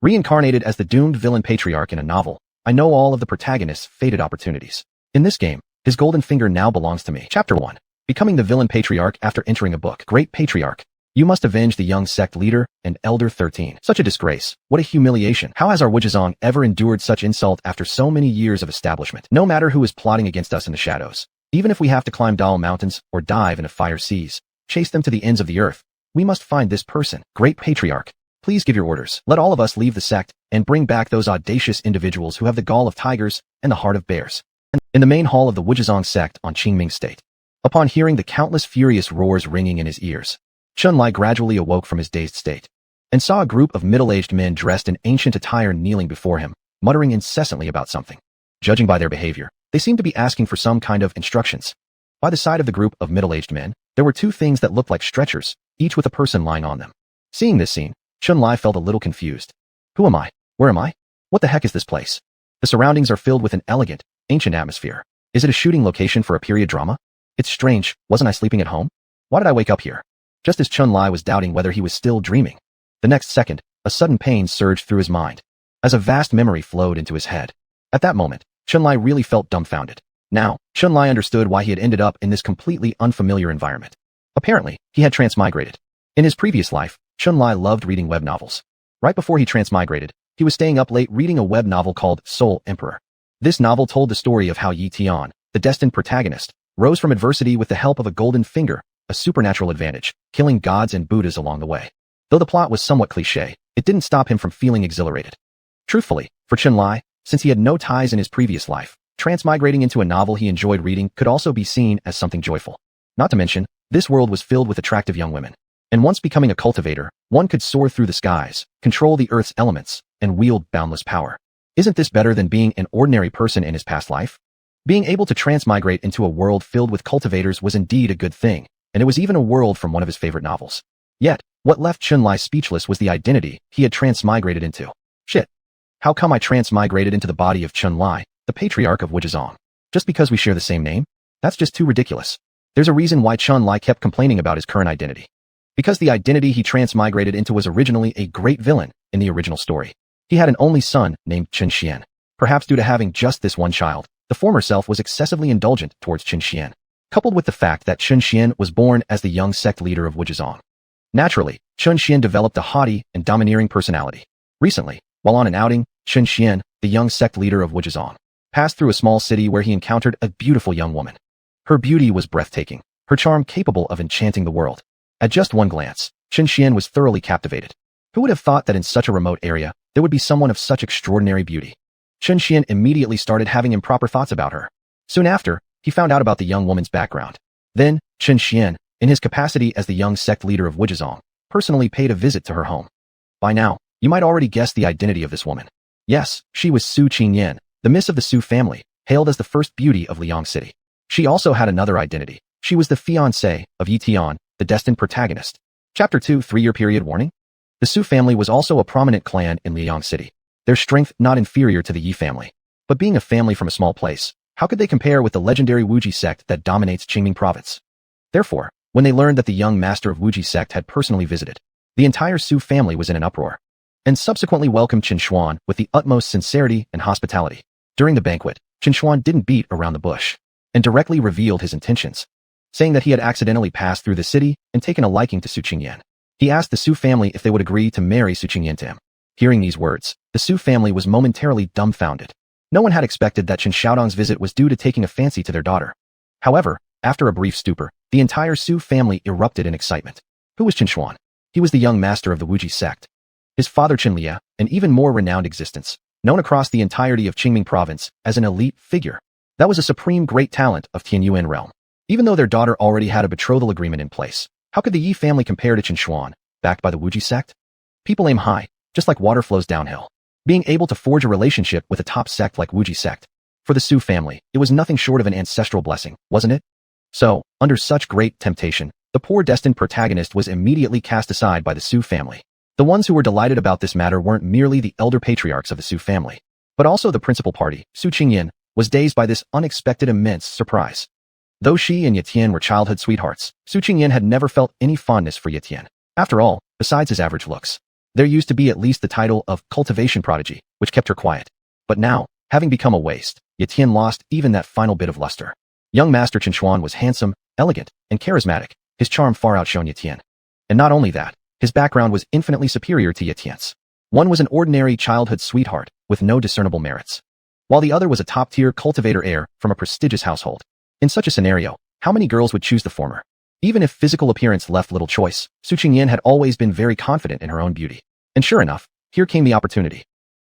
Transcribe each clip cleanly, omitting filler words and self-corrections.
Reincarnated as the doomed villain patriarch in a novel, I know all of the protagonist's fated opportunities. In this game, his golden finger now belongs to me. Chapter 1. Becoming the villain patriarch after entering a book. Great patriarch. You must avenge the young sect leader and elder 13. Such a disgrace. What a humiliation. How has our Wujizong ever endured such insult after so many years of establishment? No matter who is plotting against us in the shadows. Even if we have to climb Dal mountains or dive into fire seas, chase them to the ends of the earth, we must find this person. Great patriarch. Please give your orders. Let all of us leave the sect and bring back those audacious individuals who have the gall of tigers and the heart of bears. In the main hall of the Wujizong sect on Qingming State. Upon hearing the countless furious roars ringing in his ears, Chun-Li gradually awoke from his dazed state and saw a group of middle-aged men dressed in ancient attire kneeling before him, muttering incessantly about something. Judging by their behavior, they seemed to be asking for some kind of instructions. By the side of the group of middle-aged men, there were two things that looked like stretchers, each with a person lying on them. Seeing this scene, Chun-Li felt a little confused. Who am I? Where am I? What the heck is this place? The surroundings are filled with an elegant, ancient atmosphere. Is it a shooting location for a period drama? It's strange, wasn't I sleeping at home? Why did I wake up here? Just as Chun-Li was doubting whether he was still dreaming, the next second, a sudden pain surged through his mind, as a vast memory flowed into his head. At that moment, Chun-Li really felt dumbfounded. Now, Chun-Li understood why he had ended up in this completely unfamiliar environment. Apparently, he had transmigrated. In his previous life, Chun-Li loved reading web novels. Right before he transmigrated, he was staying up late reading a web novel called Soul Emperor. This novel told the story of how Ye Tian, the destined protagonist, rose from adversity with the help of a golden finger, a supernatural advantage, killing gods and Buddhas along the way. Though the plot was somewhat cliché, it didn't stop him from feeling exhilarated. Truthfully, for Chun-Li, since he had no ties in his previous life, transmigrating into a novel he enjoyed reading could also be seen as something joyful. Not to mention, this world was filled with attractive young women. And once becoming a cultivator, one could soar through the skies, control the earth's elements, and wield boundless power. Isn't this better than being an ordinary person in his past life? Being able to transmigrate into a world filled with cultivators was indeed a good thing, and it was even a world from one of his favorite novels. Yet, what left Chun-Li speechless was the identity he had transmigrated into. Shit. How come I transmigrated into the body of Chun-Li, the patriarch of Wujizong? Just because we share the same name? That's just too ridiculous. There's a reason why Chun-Li kept complaining about his current identity. Because the identity he transmigrated into was originally a great villain in the original story. He had an only son named Su Ching Yen. Perhaps due to having just this one child, the former self was excessively indulgent towards Su Ching Yen, coupled with the fact that Su Ching Yen was born as the young sect leader of Wujizong. Naturally, Su Ching Yen developed a haughty and domineering personality. Recently, while on an outing, Su Ching Yen, the young sect leader of Wujizong, passed through a small city where he encountered a beautiful young woman. Her beauty was breathtaking, her charm capable of enchanting the world. At just one glance, Su Ching Yen was thoroughly captivated. Who would have thought that in such a remote area, there would be someone of such extraordinary beauty? Su Ching Yen immediately started having improper thoughts about her. Soon after, he found out about the young woman's background. Then, Su Ching Yen, in his capacity as the young sect leader of Wujizong, personally paid a visit to her home. By now, you might already guess the identity of this woman. Yes, she was Su Ching Yen, the miss of the Su family, hailed as the first beauty of Liang City. She also had another identity. She was the fiancée of Ye Tian, the destined protagonist. Chapter 2 3-year period warning? The Su family was also a prominent clan in Liang City. Their strength not inferior to the Yi family. But being a family from a small place, how could they compare with the legendary Wuji sect that dominates Qingming province? Therefore, when they learned that the young master of Wuji sect had personally visited, the entire Su family was in an uproar, and subsequently welcomed xuanhuan with the utmost sincerity and hospitality. During the banquet, xuanhuan didn't beat around the bush, and directly revealed his intentions, saying that he had accidentally passed through the city and taken a liking to Su Ching Yen. He asked the Su family if they would agree to marry Su Ching Yen to him. Hearing these words, the Su family was momentarily dumbfounded. No one had expected that Chen Xiaodong's visit was due to taking a fancy to their daughter. However, after a brief stupor, the entire Su family erupted in excitement. Who was Xuanhuan? He was the young master of the Wuji sect. His father Qin Lia, an even more renowned existence, known across the entirety of Qingming province as an elite figure. That was a supreme great talent of Tianyuan realm. Even though their daughter already had a betrothal agreement in place, how could the Yi family compare to Xuanhuan, backed by the Wuji sect? People aim high, just like water flows downhill. Being able to forge a relationship with a top sect like Wuji sect, for the Su family, it was nothing short of an ancestral blessing, wasn't it? So, under such great temptation, the poor destined protagonist was immediately cast aside by the Su family. The ones who were delighted about this matter weren't merely the elder patriarchs of the Su family, but also the principal party, Su Ching Yen, was dazed by this unexpected immense surprise. Though she and Ye Tian were childhood sweethearts, Su Ching Yen had never felt any fondness for Ye Tian. After all, besides his average looks, There used to be at least the title of Cultivation Prodigy, which kept her quiet. But now, having become a waste, Ye Tian lost even that final bit of luster. Young Master Xuanhuan was handsome, elegant, and charismatic. His charm far outshone Ye Tian. And not only that, his background was infinitely superior to Ye Tian's. One was an ordinary childhood sweetheart, with no discernible merits, while the other was a top-tier cultivator heir from a prestigious household. In such a scenario, how many girls would choose the former? Even if physical appearance left little choice, Su Ching Yen had always been very confident in her own beauty. And sure enough, here came the opportunity.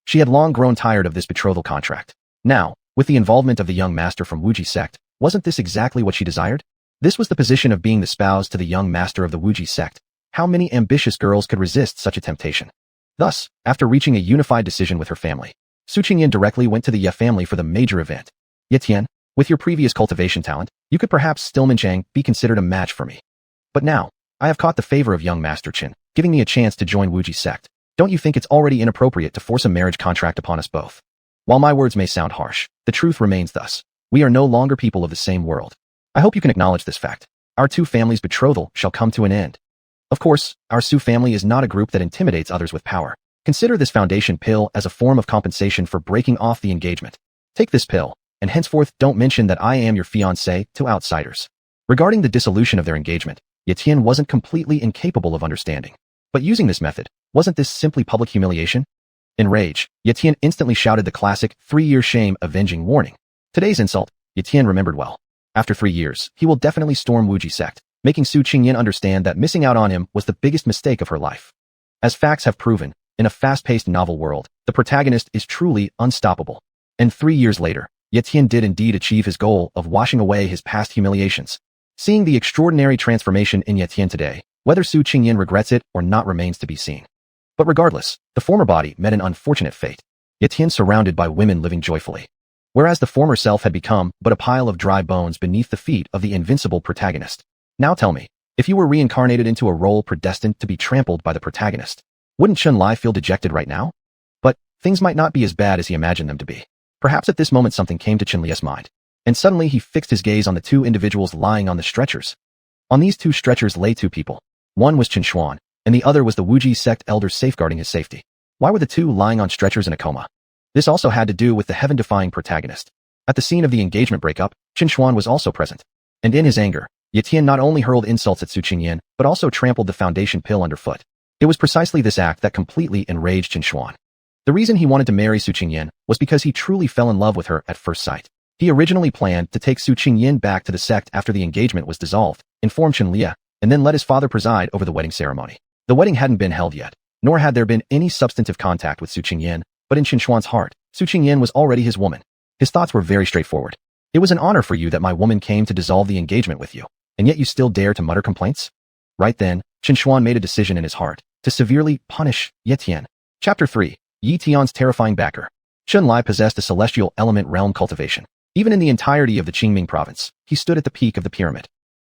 She had long grown tired of this betrothal contract. Now, with the involvement of the young master from Wuji sect, wasn't this exactly what she desired? This was the position of being the spouse to the young master of the Wuji sect. How many ambitious girls could resist such a temptation? Thus, after reaching a unified decision with her family, Su Ching Yen directly went to the Ye family for the major event. Ye Tian, with your previous cultivation talent, you could perhaps still Jang be considered a match for me. But now, I have caught the favor of young Master Qin, giving me a chance to join Wuji sect. Don't you think it's already inappropriate to force a marriage contract upon us both? While my words may sound harsh, the truth remains thus. We are no longer people of the same world. I hope you can acknowledge this fact. Our two families' betrothal shall come to an end. Of course, our Su family is not a group that intimidates others with power. Consider this foundation pill as a form of compensation for breaking off the engagement. Take this pill, and henceforth don't mention that I am your fiancé to outsiders. Regarding the dissolution of their engagement, Ye Tian wasn't completely incapable of understanding. But using this method, wasn't this simply public humiliation? In rage, Ye Tian instantly shouted the classic 3-year shame avenging warning. Today's insult, Ye Tian remembered well. After 3 years, he will definitely storm Wuji sect, making Su Ching Yen understand that missing out on him was the biggest mistake of her life. As facts have proven, in a fast-paced novel world, the protagonist is truly unstoppable. And 3 years later, Ye Tian did indeed achieve his goal of washing away his past humiliations. Seeing the extraordinary transformation in Ye Tian today, whether Su Ching Yen regrets it or not remains to be seen. But regardless, the former body met an unfortunate fate. Ye Tian surrounded by women living joyfully, whereas the former self had become but a pile of dry bones beneath the feet of the invincible protagonist. Now tell me, if you were reincarnated into a role predestined to be trampled by the protagonist, wouldn't Chun Li feel dejected right now? But things might not be as bad as he imagined them to be. Perhaps at this moment something came to Chun Li's mind, and suddenly he fixed his gaze on the two individuals lying on the stretchers. On these two stretchers lay two people. One was Xuanhuan, and the other was the Wuji sect elder safeguarding his safety. Why were the two lying on stretchers in a coma? This also had to do with the heaven-defying protagonist. At the scene of the engagement breakup, Xuanhuan was also present. And in his anger, Ye Tian not only hurled insults at Su Ching Yen, but also trampled the foundation pill underfoot. It was precisely this act that completely enraged Xuanhuan. The reason he wanted to marry Su Ching Yen was because he truly fell in love with her at first sight. He originally planned to take Su Ching Yen back to the sect after the engagement was dissolved, inform Chun Li, and then let his father preside over the wedding ceremony. The wedding hadn't been held yet, nor had there been any substantive contact with Su Ching Yen, but in Xuanhuan's heart, Su Ching Yen was already his woman. His thoughts were very straightforward. It was an honor for you that my woman came to dissolve the engagement with you, and yet you still dare to mutter complaints? Right then, Xuanhuan made a decision in his heart to severely punish Ye Tian. Chapter 3. Ye Tian's terrifying backer. Chun Li possessed a celestial element realm cultivation. Even in the entirety of the Qingming province, he stood at the peak of the pyramid.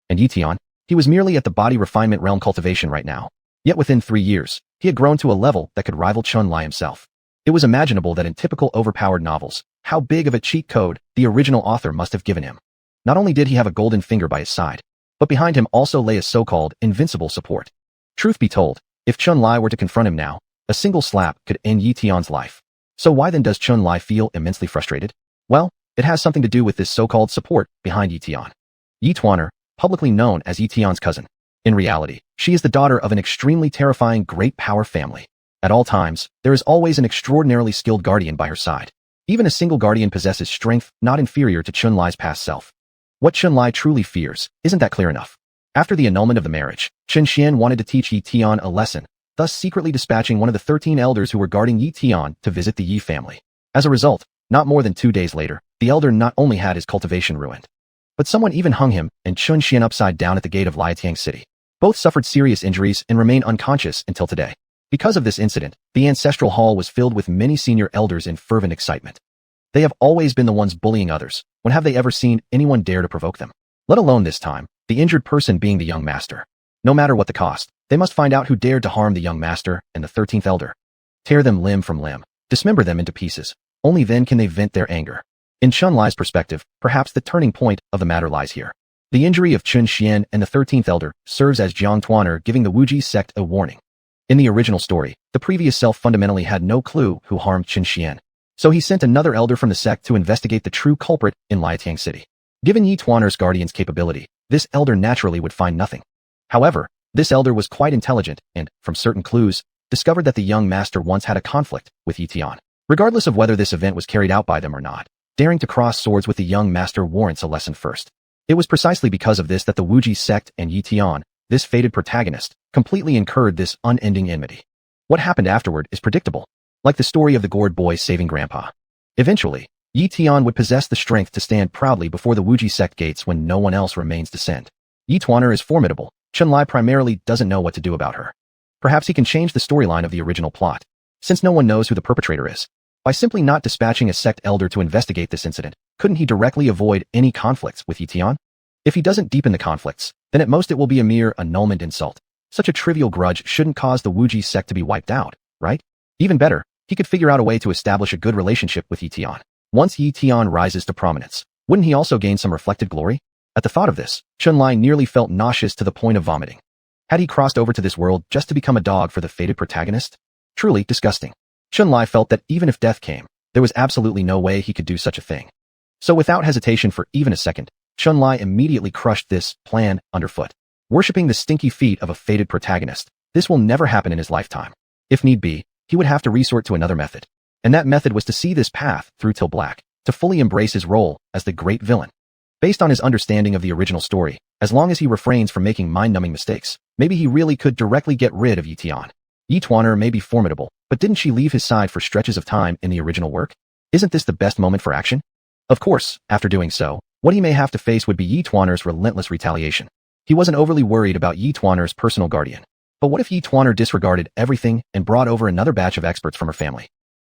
And Ye Tian, he was merely at the body refinement realm cultivation right now. Yet within 3 years, he had grown to a level that could rival Chun Li himself. It was imaginable that in typical overpowered novels, how big of a cheat code the original author must have given him. Not only did he have a golden finger by his side, but behind him also lay a so-called invincible support. Truth be told, if Chun Li were to confront him now, a single slap could end Ye Tian's life. So why then does Chun Li feel immensely frustrated? Well, it has something to do with this so-called support behind Ye Tian. Ye Tuaner, publicly known as Ye Tian's cousin. In reality, she is the daughter of an extremely terrifying great power family. At all times, there is always an extraordinarily skilled guardian by her side. Even a single guardian possesses strength not inferior to Chun Li's past self. What Chun Li truly fears, isn't that clear enough? After the annulment of the marriage, Chen Xian wanted to teach Ye Tian a lesson, thus secretly dispatching one of the 13 elders who were guarding Ye Tian to visit the Yi family. As a result, not more than 2 days later, the elder not only had his cultivation ruined, but someone even hung him and Chun Xian upside down at the gate of Liatiang City. Both suffered serious injuries and remain unconscious until today. Because of this incident, the ancestral hall was filled with many senior elders in fervent excitement. They have always been the ones bullying others. When have they ever seen anyone dare to provoke them? Let alone this time, the injured person being the young master. No matter what the cost, they must find out who dared to harm the young master and the 13th elder. Tear them limb from limb, dismember them into pieces. Only then can they vent their anger. In Chun Li's perspective, perhaps the turning point of the matter lies here. The injury of Chun Xian and the 13th elder serves as Jiang Tuaner giving the Wuji sect a warning. In the original story, the previous self fundamentally had no clue who harmed Ching Yen. So he sent another elder from the sect to investigate the true culprit in Ye Tian City. Given Ye Tian's guardian's capability, this elder naturally would find nothing. However, this elder was quite intelligent and, from certain clues, discovered that the young master once had a conflict with Ye Tian. Regardless of whether this event was carried out by them or not, daring to cross swords with the young master warrants a lesson first. It was precisely because of this that the Wuji sect and Ye Tian, this fated protagonist, completely incurred this unending enmity. What happened afterward is predictable, like the story of the gourd boy saving Grandpa. Eventually, Ye Tian would possess the strength to stand proudly before the Wuji sect gates when no one else remains to send. Ye Tian is formidable. Chun-Li primarily doesn't know what to do about her. Perhaps he can change the storyline of the original plot, since no one knows who the perpetrator is. By simply not dispatching a sect elder to investigate this incident, couldn't he directly avoid any conflicts with Ye Tian? If he doesn't deepen the conflicts, then at most it will be a mere annulment insult. Such a trivial grudge shouldn't cause the Wuji sect to be wiped out, right? Even better, he could figure out a way to establish a good relationship with Ye Tian. Once Ye Tian rises to prominence, wouldn't he also gain some reflected glory? At the thought of this, Chun-Li nearly felt nauseous to the point of vomiting. Had he crossed over to this world just to become a dog for the fated protagonist? Truly disgusting. Chun-Li felt that even if death came, there was absolutely no way he could do such a thing. So without hesitation for even a second, Chun-Li immediately crushed this plan underfoot. Worshipping the stinky feet of a fated protagonist, this will never happen in his lifetime. If need be, he would have to resort to another method. And that method was to see this path through till black, to fully embrace his role as the great villain. Based on his understanding of the original story, as long as he refrains from making mind-numbing mistakes, maybe he really could directly get rid of Ye Tian. Ye Tian may be formidable, but didn't she leave his side for stretches of time in the original work? Isn't this the best moment for action? Of course, after doing so, what he may have to face would be Ye Tian's relentless retaliation. He wasn't overly worried about Ye Tian's personal guardian. But what if Ye Tian disregarded everything and brought over another batch of experts from her family?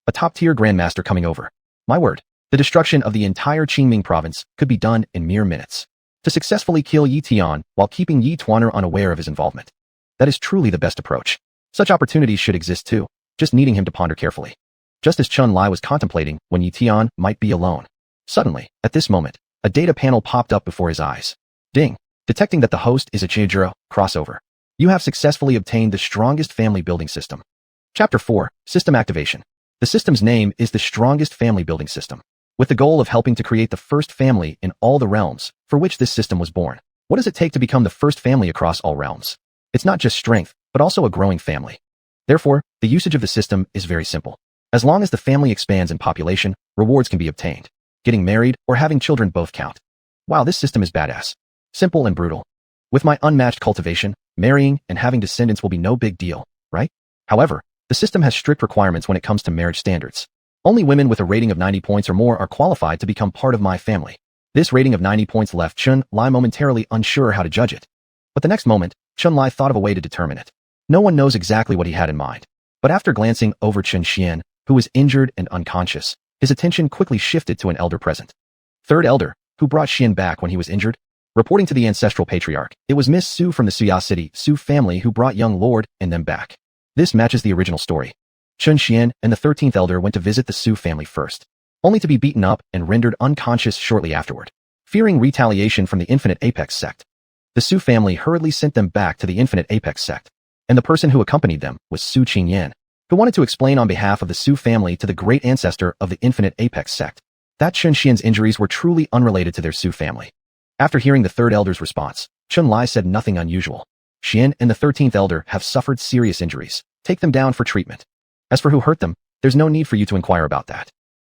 A top-tier grandmaster coming over. My word, the destruction of the entire Qingming province could be done in mere minutes. To successfully kill Ye Tian while keeping Ye Tian unaware of his involvement. That is truly the best approach. Such opportunities should exist too, just needing him to ponder carefully. Just as Chun-Li was contemplating when Ye Tian might be alone. Suddenly, at this moment, a data panel popped up before his eyes. Ding! Detecting that the host is a Chijiro crossover. You have successfully obtained the strongest family building system. Chapter 4, System Activation. The system's name is the strongest family building system, with the goal of helping to create the first family in all the realms for which this system was born. What does it take to become the first family across all realms? It's not just strength, but also a growing family. Therefore, the usage of the system is very simple. As long as the family expands in population, rewards can be obtained. Getting married or having children both count. Wow, this system is badass. Simple and brutal. With my unmatched cultivation, marrying and having descendants will be no big deal, right? However, the system has strict requirements when it comes to marriage standards. Only women with a rating of 90 points or more are qualified to become part of my family. This rating of 90 points left Chun-Li momentarily unsure how to judge it. But the next moment, Chun-Li thought of a way to determine it. No one knows exactly what he had in mind. But after glancing over Ching Yen, who was injured and unconscious, his attention quickly shifted to an elder present. Third elder, who brought Xian back when he was injured? Reporting to the ancestral patriarch, it was Miss Su from the Suya City Su family who brought young Lord and them back. This matches the original story. Chun Xian and the 13th elder went to visit the Su family first, only to be beaten up and rendered unconscious shortly afterward. Fearing retaliation from the Infinite Apex sect, the Su family hurriedly sent them back to the Infinite Apex sect, and the person who accompanied them was Su Ching Yen, who wanted to explain on behalf of the Su family to the great ancestor of the Infinite Apex sect that Chun Xian's injuries were truly unrelated to their Su family. After hearing the third elder's response, Chun-Li said nothing unusual. Xian and the 13th elder have suffered serious injuries. Take them down for treatment. As for who hurt them, there's no need for you to inquire about that.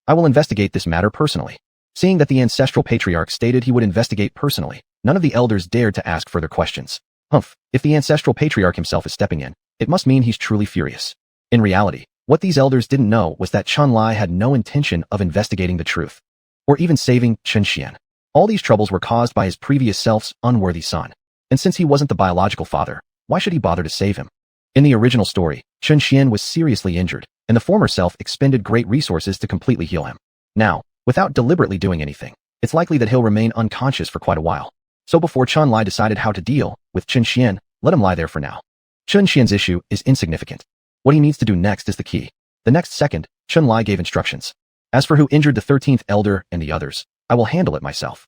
I will investigate this matter personally. Seeing that the ancestral patriarch stated he would investigate personally, none of the elders dared to ask further questions. Humph, if the ancestral patriarch himself is stepping in, it must mean he's truly furious. In reality, what these elders didn't know was that Chun-Li had no intention of investigating the truth, or even saving Chun Xian. All these troubles were caused by his previous self's unworthy son. And since he wasn't the biological father, why should he bother to save him? In the original story, Chun Xian was seriously injured, and the former self expended great resources to completely heal him. Now, without deliberately doing anything, it's likely that he'll remain unconscious for quite a while. So before Chun-Li decided how to deal with Chun Xian, let him lie there for now. Chun Xian's issue is insignificant. What he needs to do next is the key. The next second, Chun-Li gave instructions. As for who injured the 13th elder and the others, I will handle it myself.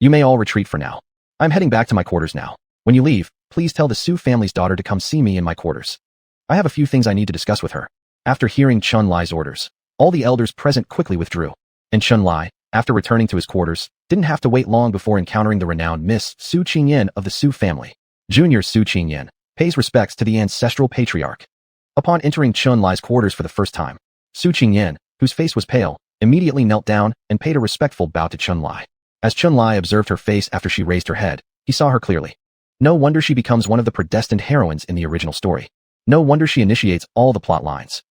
You may all retreat for now. I'm heading back to my quarters now. When you leave, please tell the Su family's daughter to come see me in my quarters. I have a few things I need to discuss with her. After hearing Chun Lai's orders, all the elders present quickly withdrew, and Chun Lai, after returning to his quarters, didn't have to wait long before encountering the renowned Miss Su Ching Yen of the Su family. Junior Su Ching Yen pays respects to the ancestral patriarch. Upon entering Chun Lai's quarters for the first time, Su Ching Yen, whose face was pale, immediately knelt down and paid a respectful bow to Chun Lai. As Chun Lai observed her face after she raised her head, he saw her clearly. No wonder she becomes one of the predestined heroines in the original story. No wonder she initiates all the plot lines.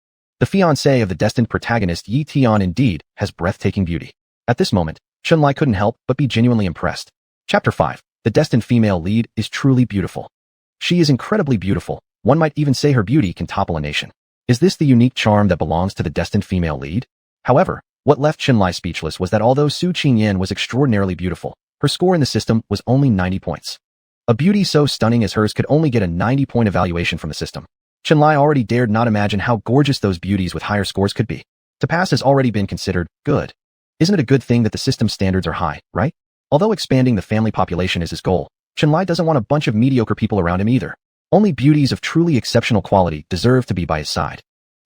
The fiancée of the destined protagonist Ye Tian indeed has breathtaking beauty. At this moment, Chun Lai couldn't help but be genuinely impressed. Chapter 5. The destined female lead is truly beautiful. She is incredibly beautiful. One might even say her beauty can topple a nation. Is this the unique charm that belongs to the destined female lead? However, what left Chun Lai speechless was that although Su Ching Yen was extraordinarily beautiful, her score in the system was only 90 points. A beauty so stunning as hers could only get a 90-point evaluation from the system. Chun Lai already dared not imagine how gorgeous those beauties with higher scores could be. To pass has already been considered good. Isn't it a good thing that the system standards are high, right? Although expanding the family population is his goal, Chun Lai doesn't want a bunch of mediocre people around him either. Only beauties of truly exceptional quality deserve to be by his side.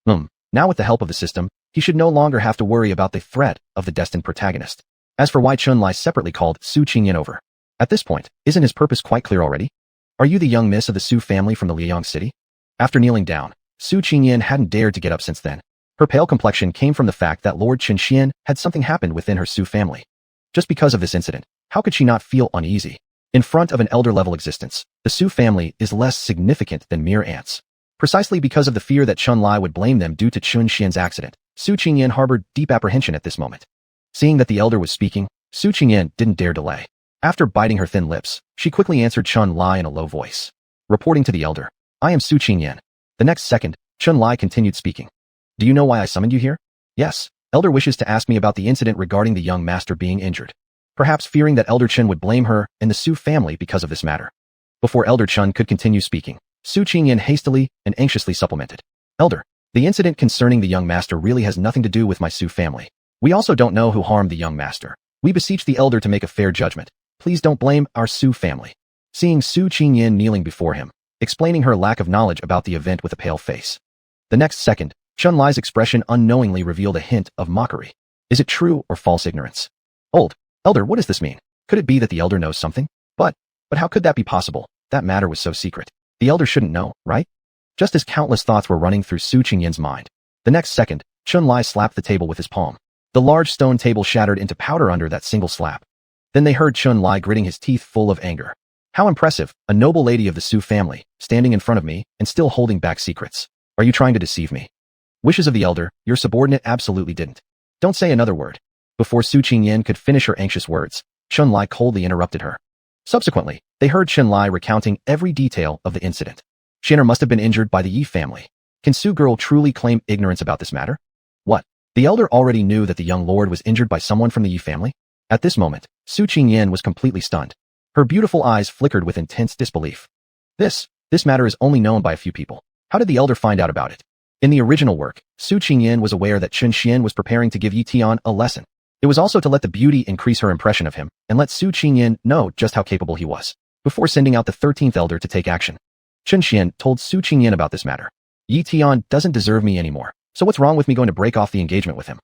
Now with the help of the system, he should no longer have to worry about the threat of the destined protagonist. As for why Chun Lai separately called Su Ching Yen over. At this point, isn't his purpose quite clear already? Are you the young miss of the Su family from the Liang city? After kneeling down, Su Ching Yen hadn't dared to get up since then. Her pale complexion came from the fact that Lord Chen Xian had something happen within her Su family. Just because of this incident, how could she not feel uneasy? In front of an elder-level existence, the Su family is less significant than mere ants. Precisely because of the fear that Chun Lai would blame them due to Chun Xian's accident, Su Ching Yen harbored deep apprehension at this moment. Seeing that the elder was speaking, Su Ching Yen didn't dare delay. After biting her thin lips, she quickly answered Chun Lai in a low voice. Reporting to the elder, I am Su Ching Yen. The next second, Chun Lai continued speaking. Do you know why I summoned you here? Yes, elder wishes to ask me about the incident regarding the young master being injured. Perhaps fearing that Elder Chen would blame her and the Su family because of this matter. Before Elder Chen could continue speaking, Su Ching Yen hastily and anxiously supplemented. Elder, the incident concerning the young master really has nothing to do with my Su family. We also don't know who harmed the young master. We beseech the elder to make a fair judgment. Please don't blame our Su family. Seeing Su Ching Yen kneeling before him, explaining her lack of knowledge about the event with a pale face. The next second, Chun Lai's expression unknowingly revealed a hint of mockery. Is it true or false ignorance? Elder, what does this mean? Could it be that the elder knows something? But how could that be possible? That matter was so secret. The elder shouldn't know, right? Just as countless thoughts were running through Su Ching Yen's mind. The next second, Chun Lai slapped the table with his palm. The large stone table shattered into powder under that single slap. Then they heard Chun Lai gritting his teeth full of anger. How impressive, a noble lady of the Su family, standing in front of me and still holding back secrets. Are you trying to deceive me? Wishes of the elder, your subordinate absolutely didn't. Don't say another word. Before Su Ching Yen could finish her anxious words, Chun Lai coldly interrupted her. Subsequently, they heard Chun Lai recounting every detail of the incident. Shinner must have been injured by the Yi family. Can Su girl truly claim ignorance about this matter? What? The elder already knew that the young lord was injured by someone from the Yi family? At this moment, Su Ching Yen was completely stunned. Her beautiful eyes flickered with intense disbelief. This matter is only known by a few people. How did the elder find out about it? In the original work, Su Ching Yen was aware that Chun Xian was preparing to give Ye Tian a lesson. It was also to let the beauty increase her impression of him and let Su Ching Yen know just how capable he was, before sending out the 13th elder to take action. Chun Xian told Su Ching Yen about this matter. Ye Tian doesn't deserve me anymore, so what's wrong with me going to break off the engagement with him?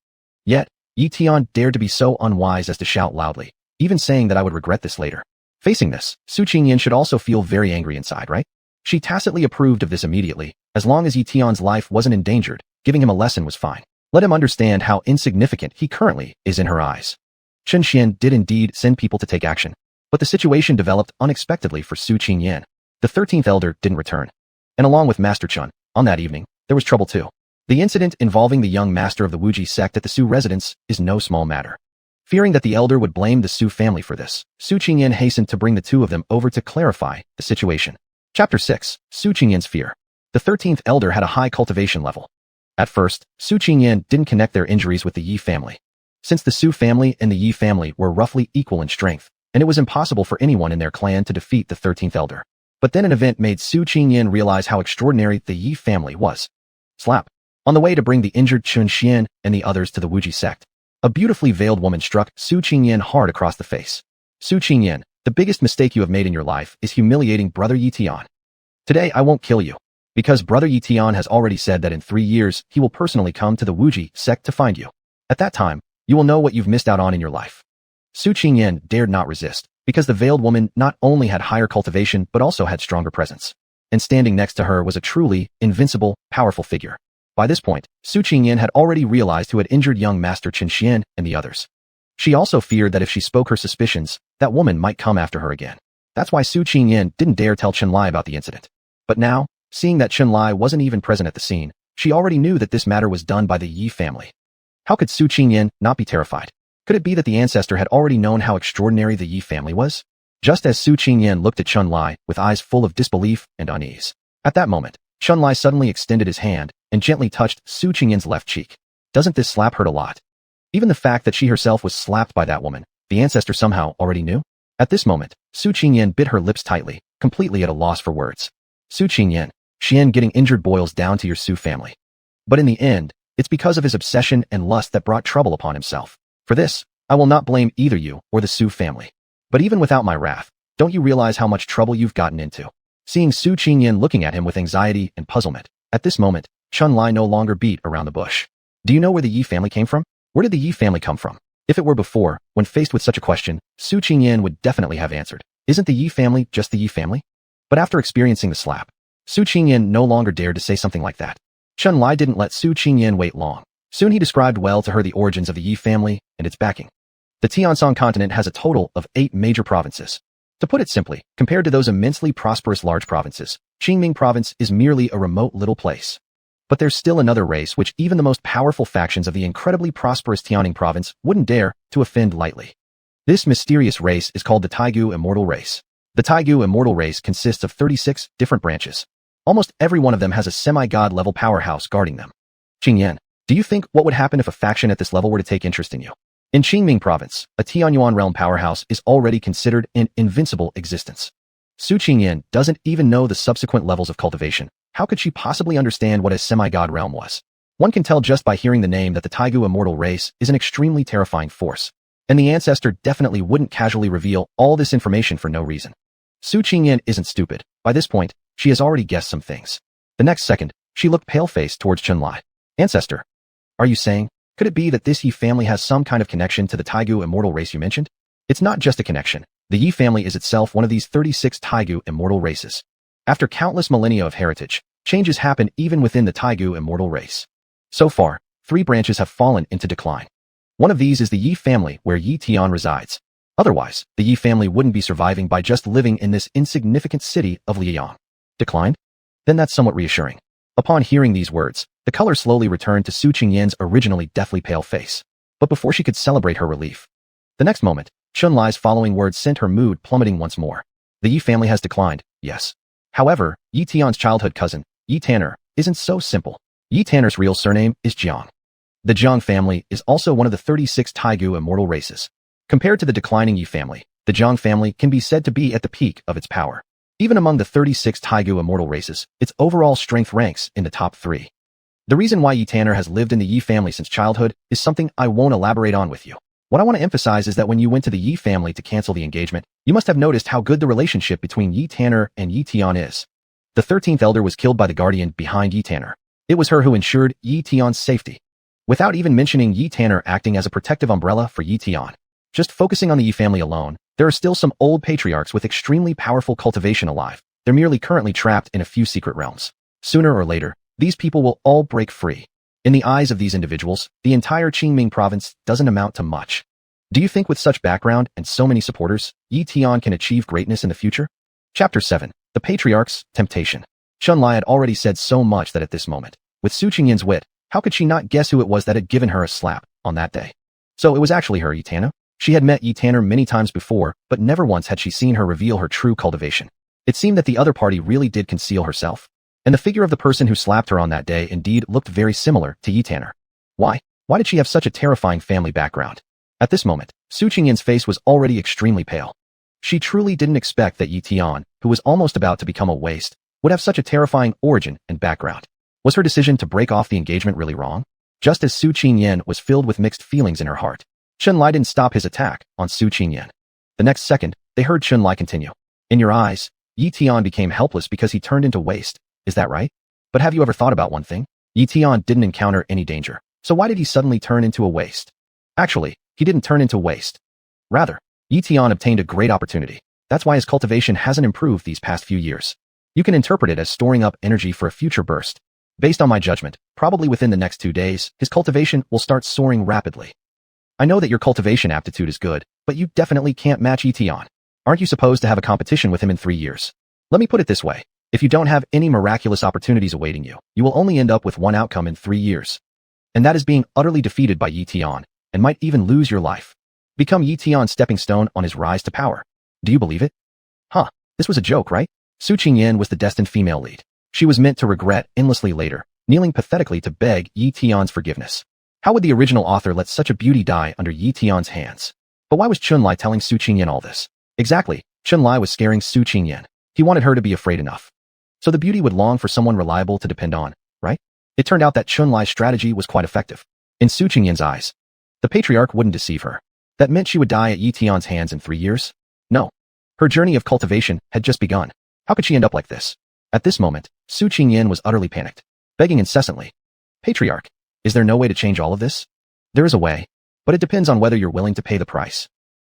Yet, Ye Tian dared to be so unwise as to shout loudly, even saying that I would regret this later. Facing this, Su Ching Yen should also feel very angry inside, right? She tacitly approved of this immediately. As long as Ye Tian's life wasn't endangered, giving him a lesson was fine. Let him understand how insignificant he currently is in her eyes. Chun Xian did indeed send people to take action, but the situation developed unexpectedly for Su Ching Yen. The 13th elder didn't return. And along with Master Chun, on that evening, there was trouble too. The incident involving the young master of the Wuji sect at the Su residence is no small matter. Fearing that the elder would blame the Su family for this, Su Ching Yen hastened to bring the two of them over to clarify the situation. Chapter 6. Su Ching Yen's Fear. The 13th elder had a high cultivation level. At first, Su Ching Yen didn't connect their injuries with the Yi family. Since the Su family and the Yi family were roughly equal in strength, and it was impossible for anyone in their clan to defeat the 13th elder. But then an event made Su Ching Yen realize how extraordinary the Yi family was. Slap. On the way to bring the injured Chun Xian and the others to the Wuji sect, a beautifully veiled woman struck Su Ching Yen hard across the face. Su Ching Yen, the biggest mistake you have made in your life is humiliating brother Ye Tian. Today I won't kill you. Because Brother Ye Tian has already said that in 3 years he will personally come to the Wuji sect to find you. At that time, you will know what you've missed out on in your life. Su Ching Yen dared not resist, because the veiled woman not only had higher cultivation but also had stronger presence. And standing next to her was a truly invincible, powerful figure. By this point, Su Ching Yen had already realized who had injured young Master Chen Xian and the others. She also feared that if she spoke her suspicions, that woman might come after her again. That's why Su Ching Yen didn't dare tell Chen Lai about the incident. But now, seeing that Chen Lai wasn't even present at the scene, she already knew that this matter was done by the Yi family. How could Su Ching Yen not be terrified? Could it be that the ancestor had already known how extraordinary the Yi family was? Just as Su Ching Yen looked at Chen Lai with eyes full of disbelief and unease. At that moment, Chen Lai suddenly extended his hand and gently touched Su Ching Yen's left cheek. Doesn't this slap hurt a lot? Even the fact that she herself was slapped by that woman, the ancestor somehow already knew? At this moment, Su Ching Yen bit her lips tightly, completely at a loss for words. Su Ching Yen, Xian getting injured boils down to your Su family. But in the end, it's because of his obsession and lust that brought trouble upon himself. For this, I will not blame either you or the Su family. But even without my wrath, don't you realize how much trouble you've gotten into? Seeing Su Ching Yen looking at him with anxiety and puzzlement, at this moment, Chen Lai no longer beat around the bush. Do you know where the Yi family came from? Where did the Yi family come from? If it were before, when faced with such a question, Su Ching Yen would definitely have answered. Isn't the Yi family just the Yi family? But after experiencing the slap, Su Ching Yen no longer dared to say something like that. Chen Lai didn't let Su Ching Yen wait long. Soon he described well to her the origins of the Yi family and its backing. The Tiansong continent has a total of 8 major provinces. To put it simply, compared to those immensely prosperous large provinces, Qingming province is merely a remote little place. But there's still another race which even the most powerful factions of the incredibly prosperous Tianing province wouldn't dare to offend lightly. This mysterious race is called the Taigu Immortal Race. The Taigu Immortal Race consists of 36 different branches. Almost every one of them has a semi-god level powerhouse guarding them. Qing Yen, do you think what would happen if a faction at this level were to take interest in you? In Qingming province, a Tianyuan realm powerhouse is already considered an invincible existence. Su Ching Yen doesn't even know the subsequent levels of cultivation. How could she possibly understand what a semi-god realm was? One can tell just by hearing the name that the Taigu Immortal Race is an extremely terrifying force. And the ancestor definitely wouldn't casually reveal all this information for no reason. Su Ching Yen isn't stupid. By this point, she has already guessed some things. The next second, she looked pale-faced towards Chen Lai. Ancestor, are you saying, could it be that this Yi family has some kind of connection to the Taigu Immortal Race you mentioned? It's not just a connection. The Yi family is itself one of these 36 Taigu Immortal Races. After countless millennia of heritage, changes happen even within the Taigu Immortal Race. So far, 3 branches have fallen into decline. One of these is the Yi family where Ye Tian resides. Otherwise, the Yi family wouldn't be surviving by just living in this insignificant city of Liuyang. Declined? Then that's somewhat reassuring. Upon hearing these words, the color slowly returned to Su Ching Yen's originally deathly pale face. But before she could celebrate her relief, the next moment, Chen Lai's following words sent her mood plummeting once more. The Yi family has declined, yes. However, Ye Tian's childhood cousin, Ye Tanner, isn't so simple. Ye Tanner's real surname is Jang. The Jang family is also one of the 36 Taigu Immortal Races. Compared to the declining Yi family, the Jang family can be said to be at the peak of its power. Even among the 36 Taigu Immortal Races, its overall strength ranks in the top 3. The reason why Ye Tanner has lived in the Yi family since childhood is something I won't elaborate on with you. What I want to emphasize is that when you went to the Yi family to cancel the engagement, you must have noticed how good the relationship between Ye Tanner and Ye Tian is. The 13th elder was killed by the guardian behind Ye Tanner. It was her who ensured Ye Tian's safety. Without even mentioning Ye Tanner acting as a protective umbrella for Ye Tian. Just focusing on the Yi family alone, there are still some old patriarchs with extremely powerful cultivation alive. They're merely currently trapped in a few secret realms. Sooner or later, these people will all break free. In the eyes of these individuals, the entire Qingming province doesn't amount to much. Do you think with such background and so many supporters, Ye Tian can achieve greatness in the future? Chapter 7. The Patriarch's Temptation. Chen Lai had already said so much that at this moment, with Su Ching Yen's wit, how could she not guess who it was that had given her a slap on that day? So it was actually her, Ye Tanner? She had met Ye Tanner many times before, but never once had she seen her reveal her true cultivation. It seemed that the other party really did conceal herself. And the figure of the person who slapped her on that day indeed looked very similar to Ye Tanner. Why? Why did she have such a terrifying family background? At this moment, Su Ching Yen's face was already extremely pale. She truly didn't expect that Ye Tian, who was almost about to become a waste, would have such a terrifying origin and background. Was her decision to break off the engagement really wrong? Just as Su Ching Yen was filled with mixed feelings in her heart, Chen Lai didn't stop his attack on Su Ching Yen. The next second, they heard Chen Lai continue. In your eyes, Ye Tian became helpless because he turned into waste. Is that right? But have you ever thought about one thing? Ye Tian didn't encounter any danger, so why did he suddenly turn into a waste? Actually, he didn't turn into waste. Rather, Ye Tian obtained a great opportunity. That's why his cultivation hasn't improved these past few years. You can interpret it as storing up energy for a future burst. Based on my judgment, probably within the next 2 days, his cultivation will start soaring rapidly. I know that your cultivation aptitude is good, but you definitely can't match Ye Tian. Aren't you supposed to have a competition with him in 3 years? Let me put it this way. If you don't have any miraculous opportunities awaiting you, you will only end up with one outcome in 3 years. And that is being utterly defeated by Ye Tian, and might even lose your life. Become Ye Tian's stepping stone on his rise to power. Do you believe it? Huh, this was a joke, right? Su Ching Yen was the destined female lead. She was meant to regret endlessly later, kneeling pathetically to beg Ye Tian's forgiveness. How would the original author let such a beauty die under Ye Tian's hands? But why was Chunlai telling Su Ching Yen all this? Exactly, Chunlai was scaring Su Ching Yen. He wanted her to be afraid enough. So the beauty would long for someone reliable to depend on, right? It turned out that Chunlai's strategy was quite effective. In Su Ching Yen's eyes, the patriarch wouldn't deceive her. That meant she would die at Ye Tian's hands in 3 years? No. Her journey of cultivation had just begun. How could she end up like this? At this moment, Su Ching Yen was utterly panicked, begging incessantly. Patriarch, is there no way to change all of this? There is a way, but it depends on whether you're willing to pay the price.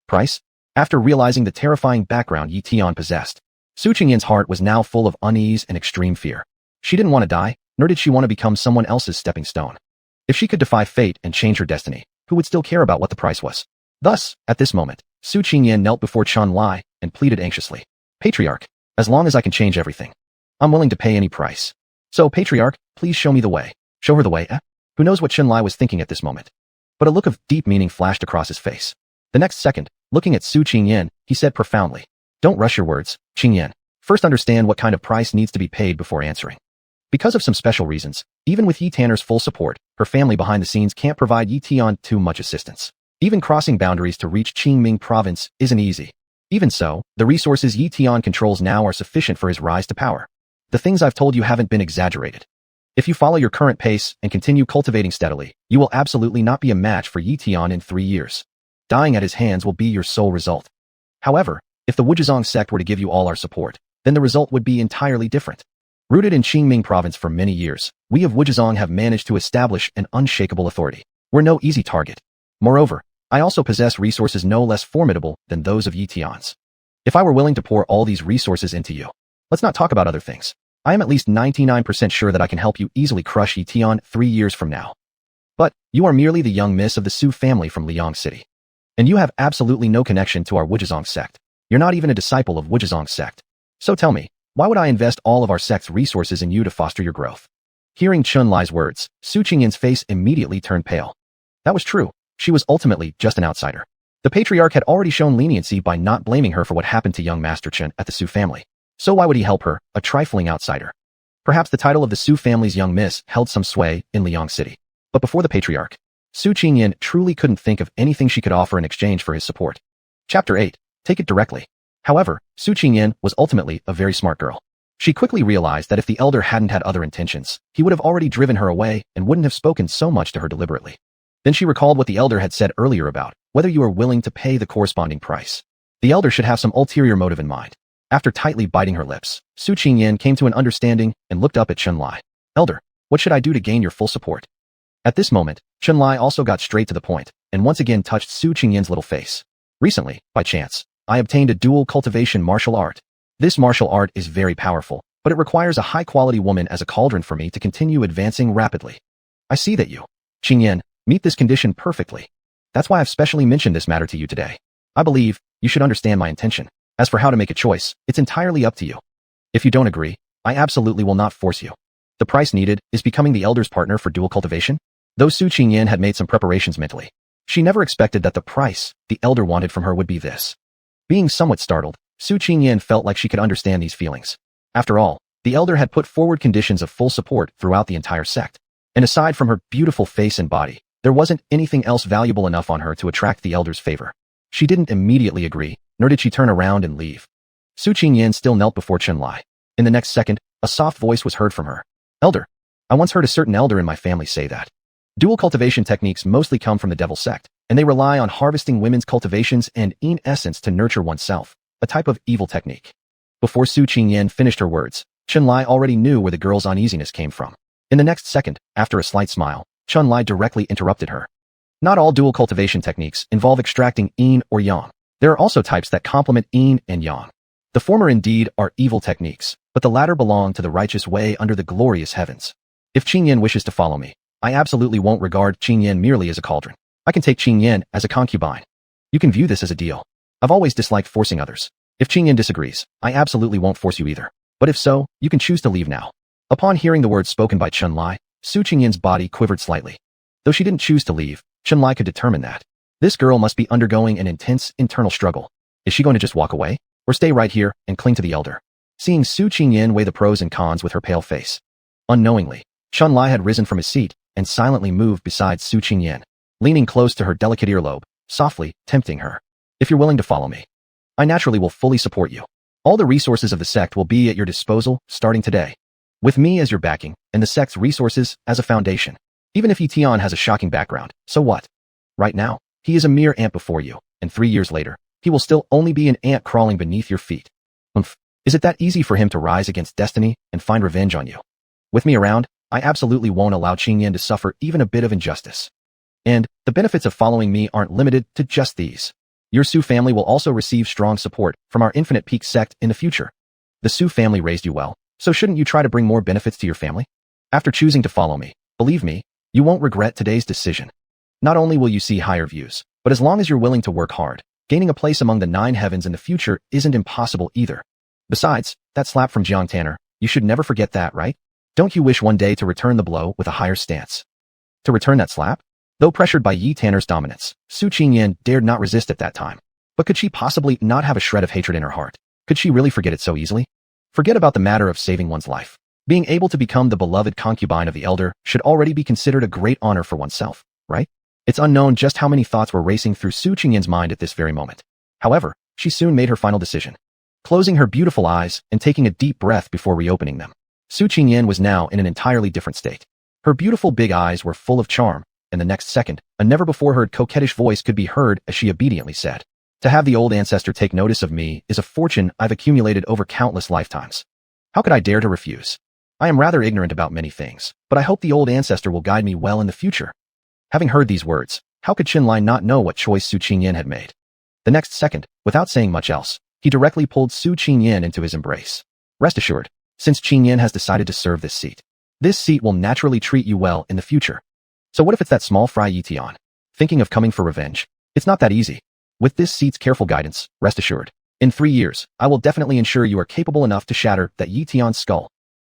Price? After realizing the terrifying background Ye Tian possessed, Su Ching Yen's heart was now full of unease and extreme fear. She didn't want to die, nor did she want to become someone else's stepping stone. If she could defy fate and change her destiny, who would still care about what the price was? Thus, at this moment, Su Ching Yen knelt before Chunlai and pleaded anxiously. Patriarch, as long as I can change everything, I'm willing to pay any price. So, Patriarch, please show me the way. Show her the way, eh? Who knows what Chunlai was thinking at this moment? But a look of deep meaning flashed across his face. The next second, looking at Su Ching Yen, he said profoundly, don't rush your words, Ching Yen. First understand what kind of price needs to be paid before answering. Because of some special reasons, even with Ye Tanner's full support, her family behind the scenes can't provide Ye Tian too much assistance. Even crossing boundaries to reach Qingming province isn't easy. Even so, the resources Ye Tian controls now are sufficient for his rise to power. The things I've told you haven't been exaggerated. If you follow your current pace and continue cultivating steadily, you will absolutely not be a match for Ye Tian in 3 years. Dying at his hands will be your sole result. However, if the Wuzhizong sect were to give you all our support, then the result would be entirely different. Rooted in Qingming province for many years, we of Wuzhizong have managed to establish an unshakable authority. We're no easy target. Moreover, I also possess resources no less formidable than those of Ye Tian's. If I were willing to pour all these resources into you, let's not talk about other things. I am at least 99% sure that I can help you easily crush Ye Tian 3 years from now. But, you are merely the young miss of the Su family from Liang City. And you have absolutely no connection to our Wuzhizong sect. You're not even a disciple of Wuzhizong sect. So tell me, why would I invest all of our sect's resources in you to foster your growth? Hearing Chunlai's words, Su Ching Yen's face immediately turned pale. That was true. She was ultimately just an outsider. The patriarch had already shown leniency by not blaming her for what happened to young Master Chen at the Su family. So why would he help her, a trifling outsider? Perhaps the title of the Su family's young miss held some sway in Liang City. But before the patriarch, Su Ching Yen truly couldn't think of anything she could offer in exchange for his support. Chapter 8. Take it directly. However, Su Ching Yen was ultimately a very smart girl. She quickly realized that if the elder hadn't had other intentions, he would have already driven her away and wouldn't have spoken so much to her deliberately. Then she recalled what the elder had said earlier about whether you are willing to pay the corresponding price. The elder should have some ulterior motive in mind. After tightly biting her lips, Su Ching Yen came to an understanding and looked up at Chunlai. Elder, what should I do to gain your full support? At this moment, Chunlai also got straight to the point and once again touched Su Ching Yen's little face. Recently, by chance, I obtained a dual cultivation martial art. This martial art is very powerful, but it requires a high-quality woman as a cauldron for me to continue advancing rapidly. I see that you, Ching Yen, meet this condition perfectly. That's why I've specially mentioned this matter to you today. I believe you should understand my intention. As for how to make a choice, it's entirely up to you. If you don't agree, I absolutely will not force you. The price needed is becoming the elder's partner for dual cultivation. Though Su Ching Yen had made some preparations mentally, she never expected that the price the elder wanted from her would be this. Being somewhat startled, Su Ching Yen felt like she could understand these feelings. After all, the elder had put forward conditions of full support throughout the entire sect. And aside from her beautiful face and body, there wasn't anything else valuable enough on her to attract the elder's favor. She didn't immediately agree, nor did she turn around and leave. Su Ching Yen still knelt before Chunlai. In the next second, a soft voice was heard from her. Elder, I once heard a certain elder in my family say that dual cultivation techniques mostly come from the devil sect, and they rely on harvesting women's cultivations and in essence to nurture oneself, a type of evil technique. Before Su Ching Yen finished her words, Chun-Li already knew where the girl's uneasiness came from. In the next second, after a slight smile, Chun-Li directly interrupted her. Not all dual cultivation techniques involve extracting yin or yang. There are also types that complement yin and yang. The former indeed are evil techniques, but the latter belong to the righteous way under the glorious heavens. If Ching Yen wishes to follow me, I absolutely won't regard Ching Yen merely as a cauldron. I can take Ching Yen as a concubine. You can view this as a deal. I've always disliked forcing others. If Ching Yen disagrees, I absolutely won't force you either. But if so, you can choose to leave now. Upon hearing the words spoken by Chun-Li, Su Ching Yen's body quivered slightly. Though she didn't choose to leave, Chun-Li could determine that. This girl must be undergoing an intense internal struggle. Is she going to just walk away? Or stay right here and cling to the elder? Seeing Su Ching Yen weigh the pros and cons with her pale face. Unknowingly, Chun-Li had risen from his seat and silently moved beside Su Ching Yen, leaning close to her delicate earlobe, softly tempting her. If you're willing to follow me, I naturally will fully support you. All the resources of the sect will be at your disposal starting today. With me as your backing, and the sect's resources as a foundation. Even if Ye Tian has a shocking background, so what? Right now, he is a mere ant before you, and 3 years later, he will still only be an ant crawling beneath your feet. Is it that easy for him to rise against destiny and find revenge on you? With me around, I absolutely won't allow Ching Yen to suffer even a bit of injustice. And the benefits of following me aren't limited to just these. Your Su family will also receive strong support from our Infinite Peak sect in the future. The Su family raised you well, so shouldn't you try to bring more benefits to your family? After choosing to follow me, believe me, you won't regret today's decision. Not only will you see higher views, but as long as you're willing to work hard, gaining a place among the 9 heavens in the future isn't impossible either. Besides, that slap from Jiang Tanner, you should never forget that, right? Don't you wish one day to return the blow with a higher stance? To return that slap? Though pressured by Ye Tanner's dominance, Su Ching Yen dared not resist at that time. But could she possibly not have a shred of hatred in her heart? Could she really forget it so easily? Forget about the matter of saving one's life. Being able to become the beloved concubine of the elder should already be considered a great honor for oneself, right? It's unknown just how many thoughts were racing through Su Ching Yen's mind at this very moment. However, she soon made her final decision. Closing her beautiful eyes and taking a deep breath before reopening them, Su Ching Yen was now in an entirely different state. Her beautiful big eyes were full of charm, and the next second, a never-before-heard coquettish voice could be heard as she obediently said, "To have the old ancestor take notice of me is a fortune I've accumulated over countless lifetimes. How could I dare to refuse? I am rather ignorant about many things, but I hope the old ancestor will guide me well in the future." Having heard these words, how could Chun-Li not know what choice Su Ching Yen had made? The next second, without saying much else, he directly pulled Su Ching Yen into his embrace. Rest assured, since Ching Yen has decided to serve this seat will naturally treat you well in the future. So what if it's that small fry Ye Tian? Thinking of coming for revenge? It's not that easy. With this seat's careful guidance, rest assured, in 3 years, I will definitely ensure you are capable enough to shatter that Ye Tian's skull.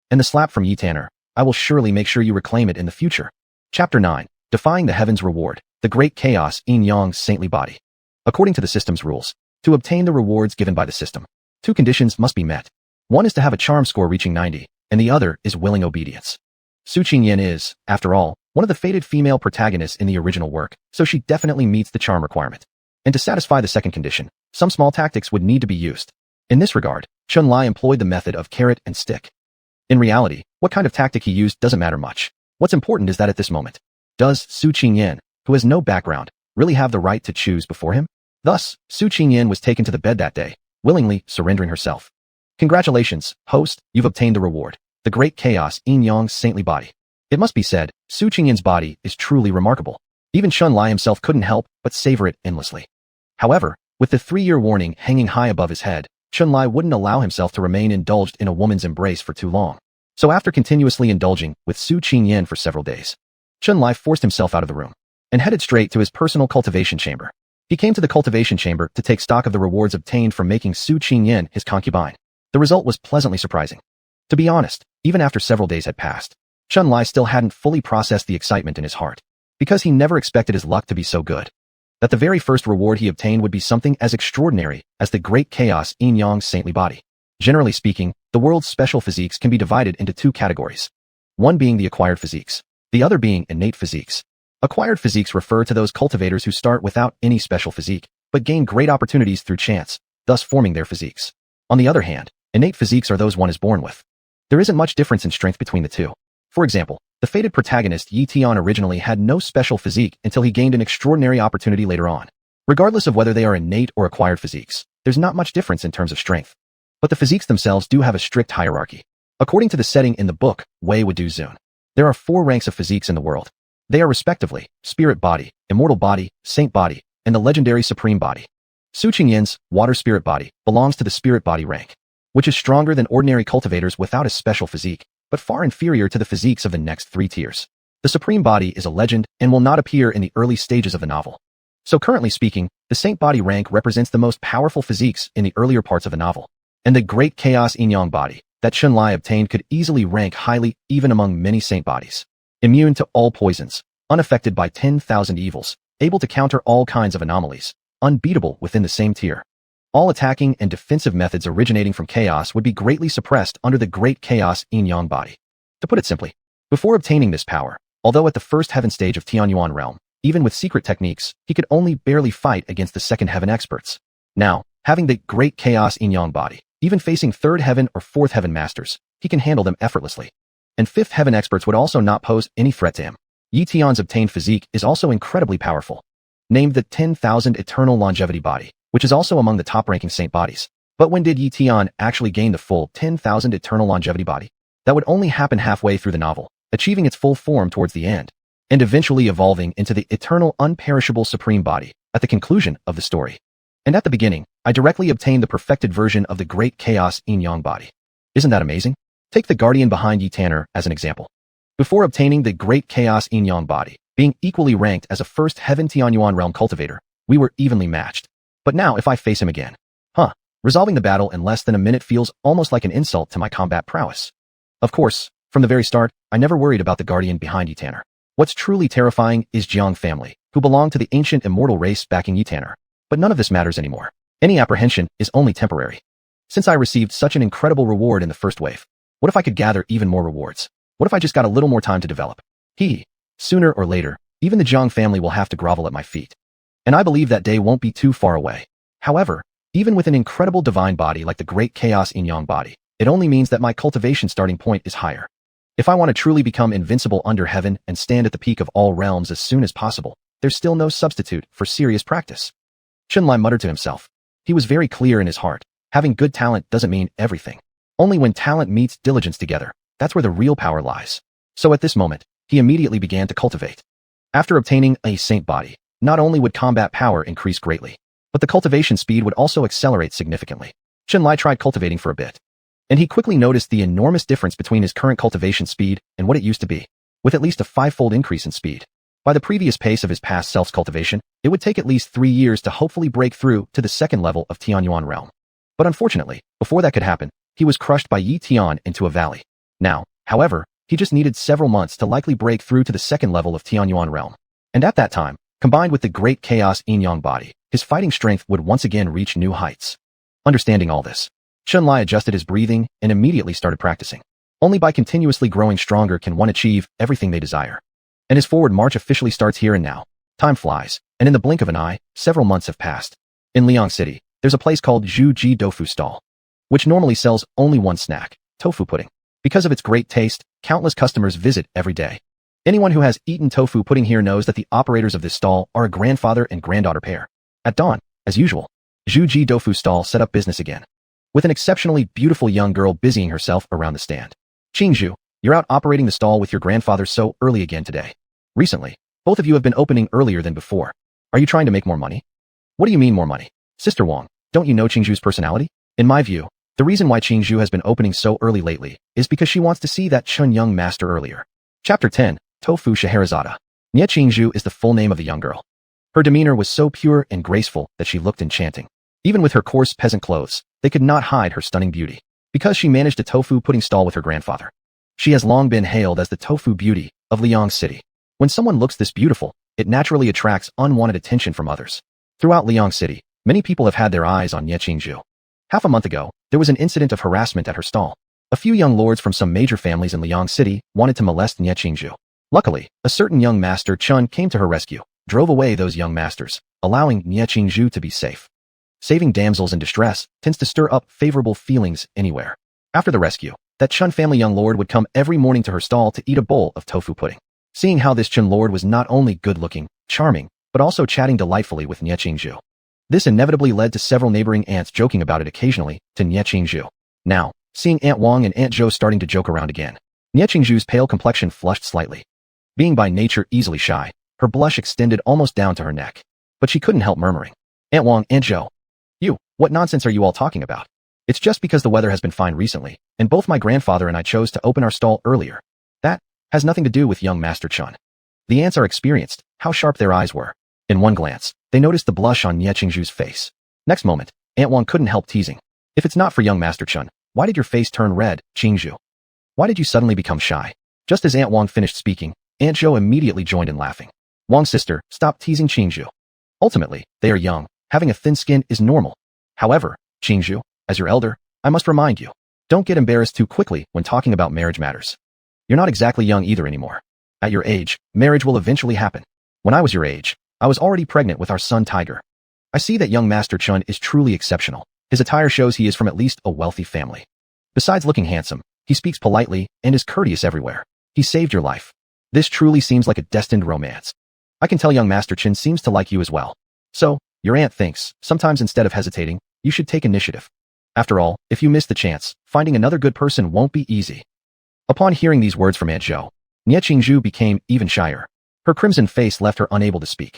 And the slap from Ye Tanner, I will surely make sure you reclaim it in the future. Chapter 9. Defying the Heavens Reward, the Great Chaos Yin Yang's Saintly Body. According to the system's rules, to obtain the rewards given by the system, 2 conditions must be met. One is to have a charm score reaching 90, and the other is willing obedience. Su Ching Yen is, after all, one of the fated female protagonists in the original work, so she definitely meets the charm requirement. And to satisfy the second condition, some small tactics would need to be used. In this regard, Chun-Li employed the method of carrot and stick. In reality, what kind of tactic he used doesn't matter much. What's important is that at this moment, does Su Ching Yen, who has no background, really have the right to choose before him? Thus, Su Ching Yen was taken to the bed that day, willingly surrendering herself. Congratulations, host, you've obtained the reward, the Great Chaos Yin Yang's Saintly Body. It must be said, Su Ching Yen's body is truly remarkable. Even Chun-Li himself couldn't help but savor it endlessly. However, with the 3-year warning hanging high above his head, Chun-Li wouldn't allow himself to remain indulged in a woman's embrace for too long. So after continuously indulging with Su Ching Yen for several days, Chun-Li forced himself out of the room and headed straight to his personal cultivation chamber. He came to the cultivation chamber to take stock of the rewards obtained from making Su Ching Yen his concubine. The result was pleasantly surprising. To be honest, even after several days had passed, Chun-Li still hadn't fully processed the excitement in his heart, because he never expected his luck to be so good. That the very first reward he obtained would be something as extraordinary as the Great Chaos Yin Yang's Saintly Body. Generally speaking, the world's special physiques can be divided into 2 categories. One being the acquired physiques, the other being innate physiques. Acquired physiques refer to those cultivators who start without any special physique, but gain great opportunities through chance, thus forming their physiques. On the other hand, innate physiques are those one is born with. There isn't much difference in strength between the two. For example, the fated protagonist Ye Tian originally had no special physique until he gained an extraordinary opportunity later on. Regardless of whether they are innate or acquired physiques, there's not much difference in terms of strength. But the physiques themselves do have a strict hierarchy. According to the setting in the book, Wei would do Zun. There are 4 ranks of physiques in the world. They are respectively, spirit body, immortal body, saint body, and the legendary supreme body. Su Ching Yen's water spirit body belongs to the spirit body rank, which is stronger than ordinary cultivators without a special physique, but far inferior to the physiques of the next 3 tiers. The supreme body is a legend and will not appear in the early stages of the novel. So currently speaking, the saint body rank represents the most powerful physiques in the earlier parts of the novel. And the great chaos yin-yang body that Chun-Li obtained could easily rank highly even among many saint bodies. Immune to all poisons, unaffected by 10,000 evils, able to counter all kinds of anomalies, unbeatable within the same tier. All attacking and defensive methods originating from chaos would be greatly suppressed under the great chaos yin-yang body. To put it simply, before obtaining this power, although at the first heaven stage of Tianyuan realm, even with secret techniques, he could only barely fight against the second heaven experts. Now, having the great chaos yin-yang body, even facing third heaven or fourth heaven masters, he can handle them effortlessly. And fifth heaven experts would also not pose any threat to him. Ye Tian's obtained physique is also incredibly powerful. Named the 10,000 eternal longevity body, which is also among the top-ranking saint bodies. But when did Ye Tian actually gain the full 10,000 eternal longevity body? That would only happen halfway through the novel, achieving its full form towards the end, and eventually evolving into the eternal unperishable supreme body at the conclusion of the story. And at the beginning, I directly obtained the perfected version of the great chaos yin-yang body. Isn't that amazing? Take the guardian behind Ye Tian as an example. Before obtaining the great chaos yin-yang body, being equally ranked as a first heaven Tianyuan realm cultivator, we were evenly matched. But now if I face him again, resolving the battle in less than a minute feels almost like an insult to my combat prowess. Of course, from the very start, I never worried about the guardian behind Ye Tian. What's truly terrifying is Jang family, who belong to the ancient immortal race backing Ye Tian. But none of this matters anymore. Any apprehension is only temporary. Since I received such an incredible reward in the first wave, what if I could gather even more rewards? What if I just got a little more time to develop? Sooner or later, even the Jang family will have to grovel at my feet. And I believe that day won't be too far away. However, even with an incredible divine body like the great chaos yin-yang body, it only means that my cultivation starting point is higher. If I want to truly become invincible under heaven and stand at the peak of all realms as soon as possible, there's still no substitute for serious practice. Chun-Li muttered to himself. He was very clear in his heart. Having good talent doesn't mean everything. Only when talent meets diligence together, that's where the real power lies. So at this moment, he immediately began to cultivate. After obtaining a saint body, not only would combat power increase greatly, but the cultivation speed would also accelerate significantly. Chun-Li tried cultivating for a bit, and he quickly noticed the enormous difference between his current cultivation speed and what it used to be, with at least a 5-fold increase in speed. By the previous pace of his past self's cultivation, it would take at least 3 years to hopefully break through to the second level of Tianyuan realm. But unfortunately, before that could happen, he was crushed by Ye Tian into a valley. Now, however, he just needed several months to likely break through to the second level of Tianyuan realm. And at that time, combined with the great chaos yin-yang body, his fighting strength would once again reach new heights. Understanding all this, Chun-Li adjusted his breathing and immediately started practicing. Only by continuously growing stronger can one achieve everything they desire. And his forward march officially starts here and now. Time flies, and in the blink of an eye, several months have passed. In Liang City, there's a place called Zhu Ji Tofu Stall, which normally sells only one snack, tofu pudding. Because of its great taste, countless customers visit every day. Anyone who has eaten tofu pudding here knows that the operators of this stall are a grandfather and granddaughter pair. At dawn, as usual, Zhu Ji Tofu Stall set up business again, with an exceptionally beautiful young girl busying herself around the stand. Qingzhu, you're out operating the stall with your grandfather so early again today. Recently, both of you have been opening earlier than before. Are you trying to make more money? What do you mean more money? Sister Wang, don't you know Qingzhu's personality? In my view, the reason why Qingzhu has been opening so early lately is because she wants to see that Chun young master earlier. Chapter 10, Tofu Scheherazade. Ye Qingzhu is the full name of the young girl. Her demeanor was so pure and graceful that she looked enchanting. Even with her coarse peasant clothes, they could not hide her stunning beauty. Because she managed a tofu pudding stall with her grandfather, she has long been hailed as the tofu beauty of Liang City. When someone looks this beautiful, it naturally attracts unwanted attention from others. Throughout Liang City, many people have had their eyes on Ye Qingzhu. Half a month ago, there was an incident of harassment at her stall. A few young lords from some major families in Liang City wanted to molest Ye Qingzhu. Luckily, a certain young master Chun came to her rescue, drove away those young masters, allowing Ye Qingzhu to be safe. Saving damsels in distress tends to stir up favorable feelings anywhere. After the rescue, that Chun family young lord would come every morning to her stall to eat a bowl of tofu pudding. Seeing how this Chun lord was not only good-looking, charming, but also chatting delightfully with Ye Qingzhu. This inevitably led to several neighboring aunts joking about it occasionally to Ye Qingzhu. Now, seeing Aunt Wang and Aunt Zhou starting to joke around again. Ye Qingzhu's pale complexion flushed slightly. Being by nature easily shy, her blush extended almost down to her neck. But she couldn't help murmuring, Aunt Wang, Aunt Zhou. You, what nonsense are you all talking about? It's just because the weather has been fine recently, and both my grandfather and I chose to open our stall earlier. That has nothing to do with young Master Chun. The aunts are experienced, how sharp their eyes were. In one glance, they noticed the blush on Ye Qingzhu's face. Next moment, Aunt Wang couldn't help teasing. If it's not for young Master Chun, why did your face turn red, Qingzhu? Why did you suddenly become shy? Just as Aunt Wang finished speaking, Aunt Zhou immediately joined in laughing. Wang's sister, stop teasing Qingzhu. Ultimately, they are young. Having a thin skin is normal. However, Qingzhu, as your elder, I must remind you, don't get embarrassed too quickly when talking about marriage matters. You're not exactly young either anymore. At your age, marriage will eventually happen. When I was your age, I was already pregnant with our son Tiger. I see that young Master Chun is truly exceptional. His attire shows he is from at least a wealthy family. Besides looking handsome, he speaks politely and is courteous everywhere. He saved your life. This truly seems like a destined romance. I can tell young Master Chun seems to like you as well. So, your aunt thinks, sometimes instead of hesitating, you should take initiative. After all, if you miss the chance, finding another good person won't be easy. Upon hearing these words from Aunt Zhou, Ye Qingzhu became even shyer. Her crimson face left her unable to speak.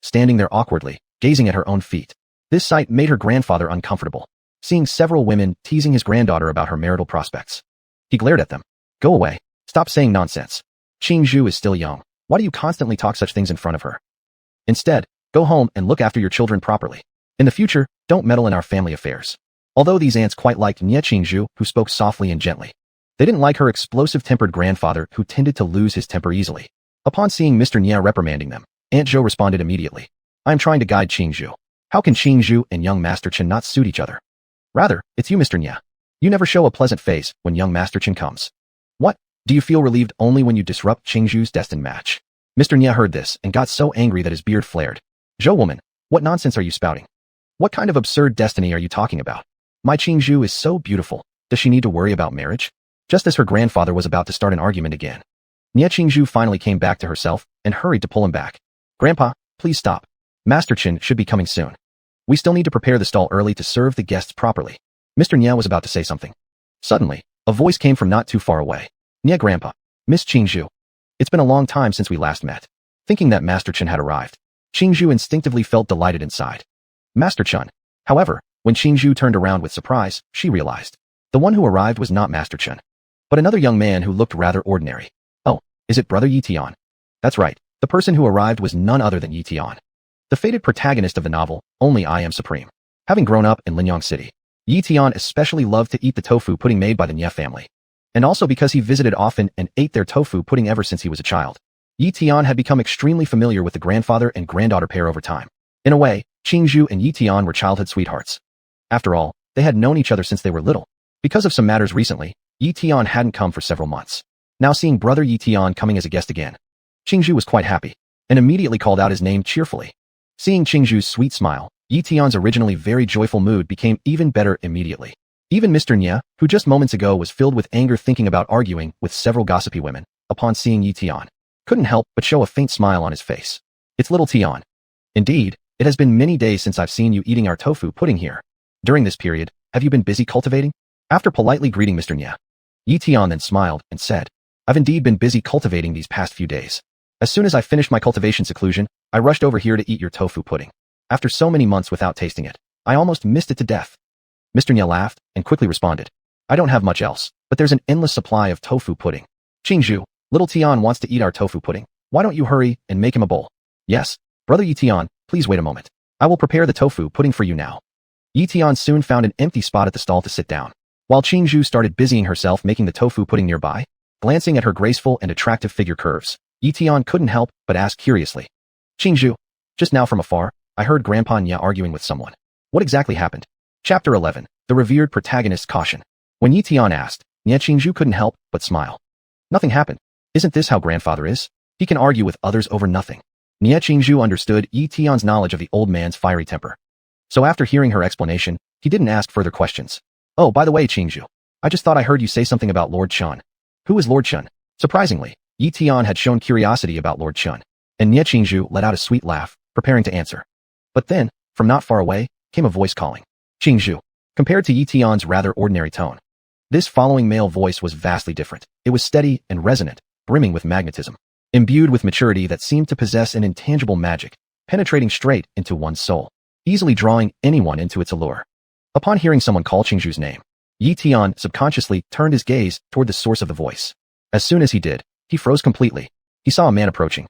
Standing there awkwardly, gazing at her own feet. This sight made her grandfather uncomfortable, seeing several women teasing his granddaughter about her marital prospects. He glared at them. Go away. Stop saying nonsense. Qingzhu is still young. Why do you constantly talk such things in front of her? Instead, go home and look after your children properly. In the future, don't meddle in our family affairs. Although these aunts quite liked Ye Qingzhu, who spoke softly and gently, they didn't like her explosive-tempered grandfather who tended to lose his temper easily. Upon seeing Mr. Nye reprimanding them, Aunt Zhou responded immediately. I am trying to guide Qingzhu. How can Qingzhu and young Master Chen not suit each other? Rather, it's you, Mr. Nye. You never show a pleasant face when young Master Chen comes. What? Do you feel relieved only when you disrupt Qingzhu's destined match? Mr. Nye heard this and got so angry that his beard flared. Zhou woman, what nonsense are you spouting? What kind of absurd destiny are you talking about? My Qingzhu is so beautiful. Does she need to worry about marriage? Just as her grandfather was about to start an argument again, Ye Qingzhu finally came back to herself and hurried to pull him back. Grandpa, please stop. Master Chen should be coming soon. We still need to prepare the stall early to serve the guests properly. Mr. Nye was about to say something. Suddenly, a voice came from not too far away. Nye Grandpa, Miss Qingzhu. It's been a long time since we last met. Thinking that Master Chen had arrived, Qingzhu instinctively felt delighted inside. Master Chen. However, when Qingzhu turned around with surprise, she realized the one who arrived was not Master Chen, but another young man who looked rather ordinary. Oh, is it Brother Ye Tian? That's right, the person who arrived was none other than Ye Tian, the fated protagonist of the novel, Only I Am Supreme. Having grown up in Linyang City, Ye Tian especially loved to eat the tofu pudding made by the Nye family. And also because he visited often and ate their tofu pudding ever since he was a child. Ye Tian had become extremely familiar with the grandfather and granddaughter pair over time. In a way, Qingzhu and Ye Tian were childhood sweethearts. After all, they had known each other since they were little. Because of some matters recently, Ye Tian hadn't come for several months. Now seeing brother Ye Tian coming as a guest again, Qingzhu was quite happy, and immediately called out his name cheerfully. Seeing Qingzhu's sweet smile, Ye Tian's originally very joyful mood became even better immediately. Even Mr. Nye, who just moments ago was filled with anger thinking about arguing with several gossipy women, upon seeing Ye Tian, couldn't help but show a faint smile on his face. It's little Tian. Indeed, it has been many days since I've seen you eating our tofu pudding here. During this period, have you been busy cultivating? After politely greeting Mr. Nye, Ye Tian then smiled and said, I've indeed been busy cultivating these past few days. As soon as I finished my cultivation seclusion, I rushed over here to eat your tofu pudding. After so many months without tasting it, I almost missed it to death. Mr. Nye laughed and quickly responded, I don't have much else, but there's an endless supply of tofu pudding. Qingzhu, little Tian wants to eat our tofu pudding. Why don't you hurry and make him a bowl? Yes, brother Ye Tian, please wait a moment. I will prepare the tofu pudding for you now. Ye Tian soon found an empty spot at the stall to sit down, while Qingzhu started busying herself making the tofu pudding nearby. Glancing at her graceful and attractive figure curves, Ye Tian couldn't help but ask curiously. Qingzhu, just now from afar, I heard Grandpa Nye arguing with someone. What exactly happened? Chapter 11, The Revered Protagonist's Caution. When Ye Tian asked, Nye Qingzhu couldn't help but smile. Nothing happened. Isn't this how grandfather is? He can argue with others over nothing. Nye Qingzhu understood Ye Tian's knowledge of the old man's fiery temper. So after hearing her explanation, he didn't ask further questions. Oh, by the way, Qingzhu, I just thought I heard you say something about Lord Chun. Who is Lord Chun? Surprisingly, Ye Tian had shown curiosity about Lord Chun, and Nye Qingzhu let out a sweet laugh, preparing to answer. But then, from not far away, came a voice calling. Qingzhu. Compared to Ye Tian's rather ordinary tone, This following male voice was vastly different. It was steady and resonant, brimming with magnetism, imbued with maturity that seemed to possess an intangible magic, penetrating straight into one's soul, easily drawing anyone into its allure. Upon hearing someone call Qingzhu's name, Ye Tian subconsciously turned his gaze toward the source of the voice. As soon as he did, he froze completely. He saw a man approaching,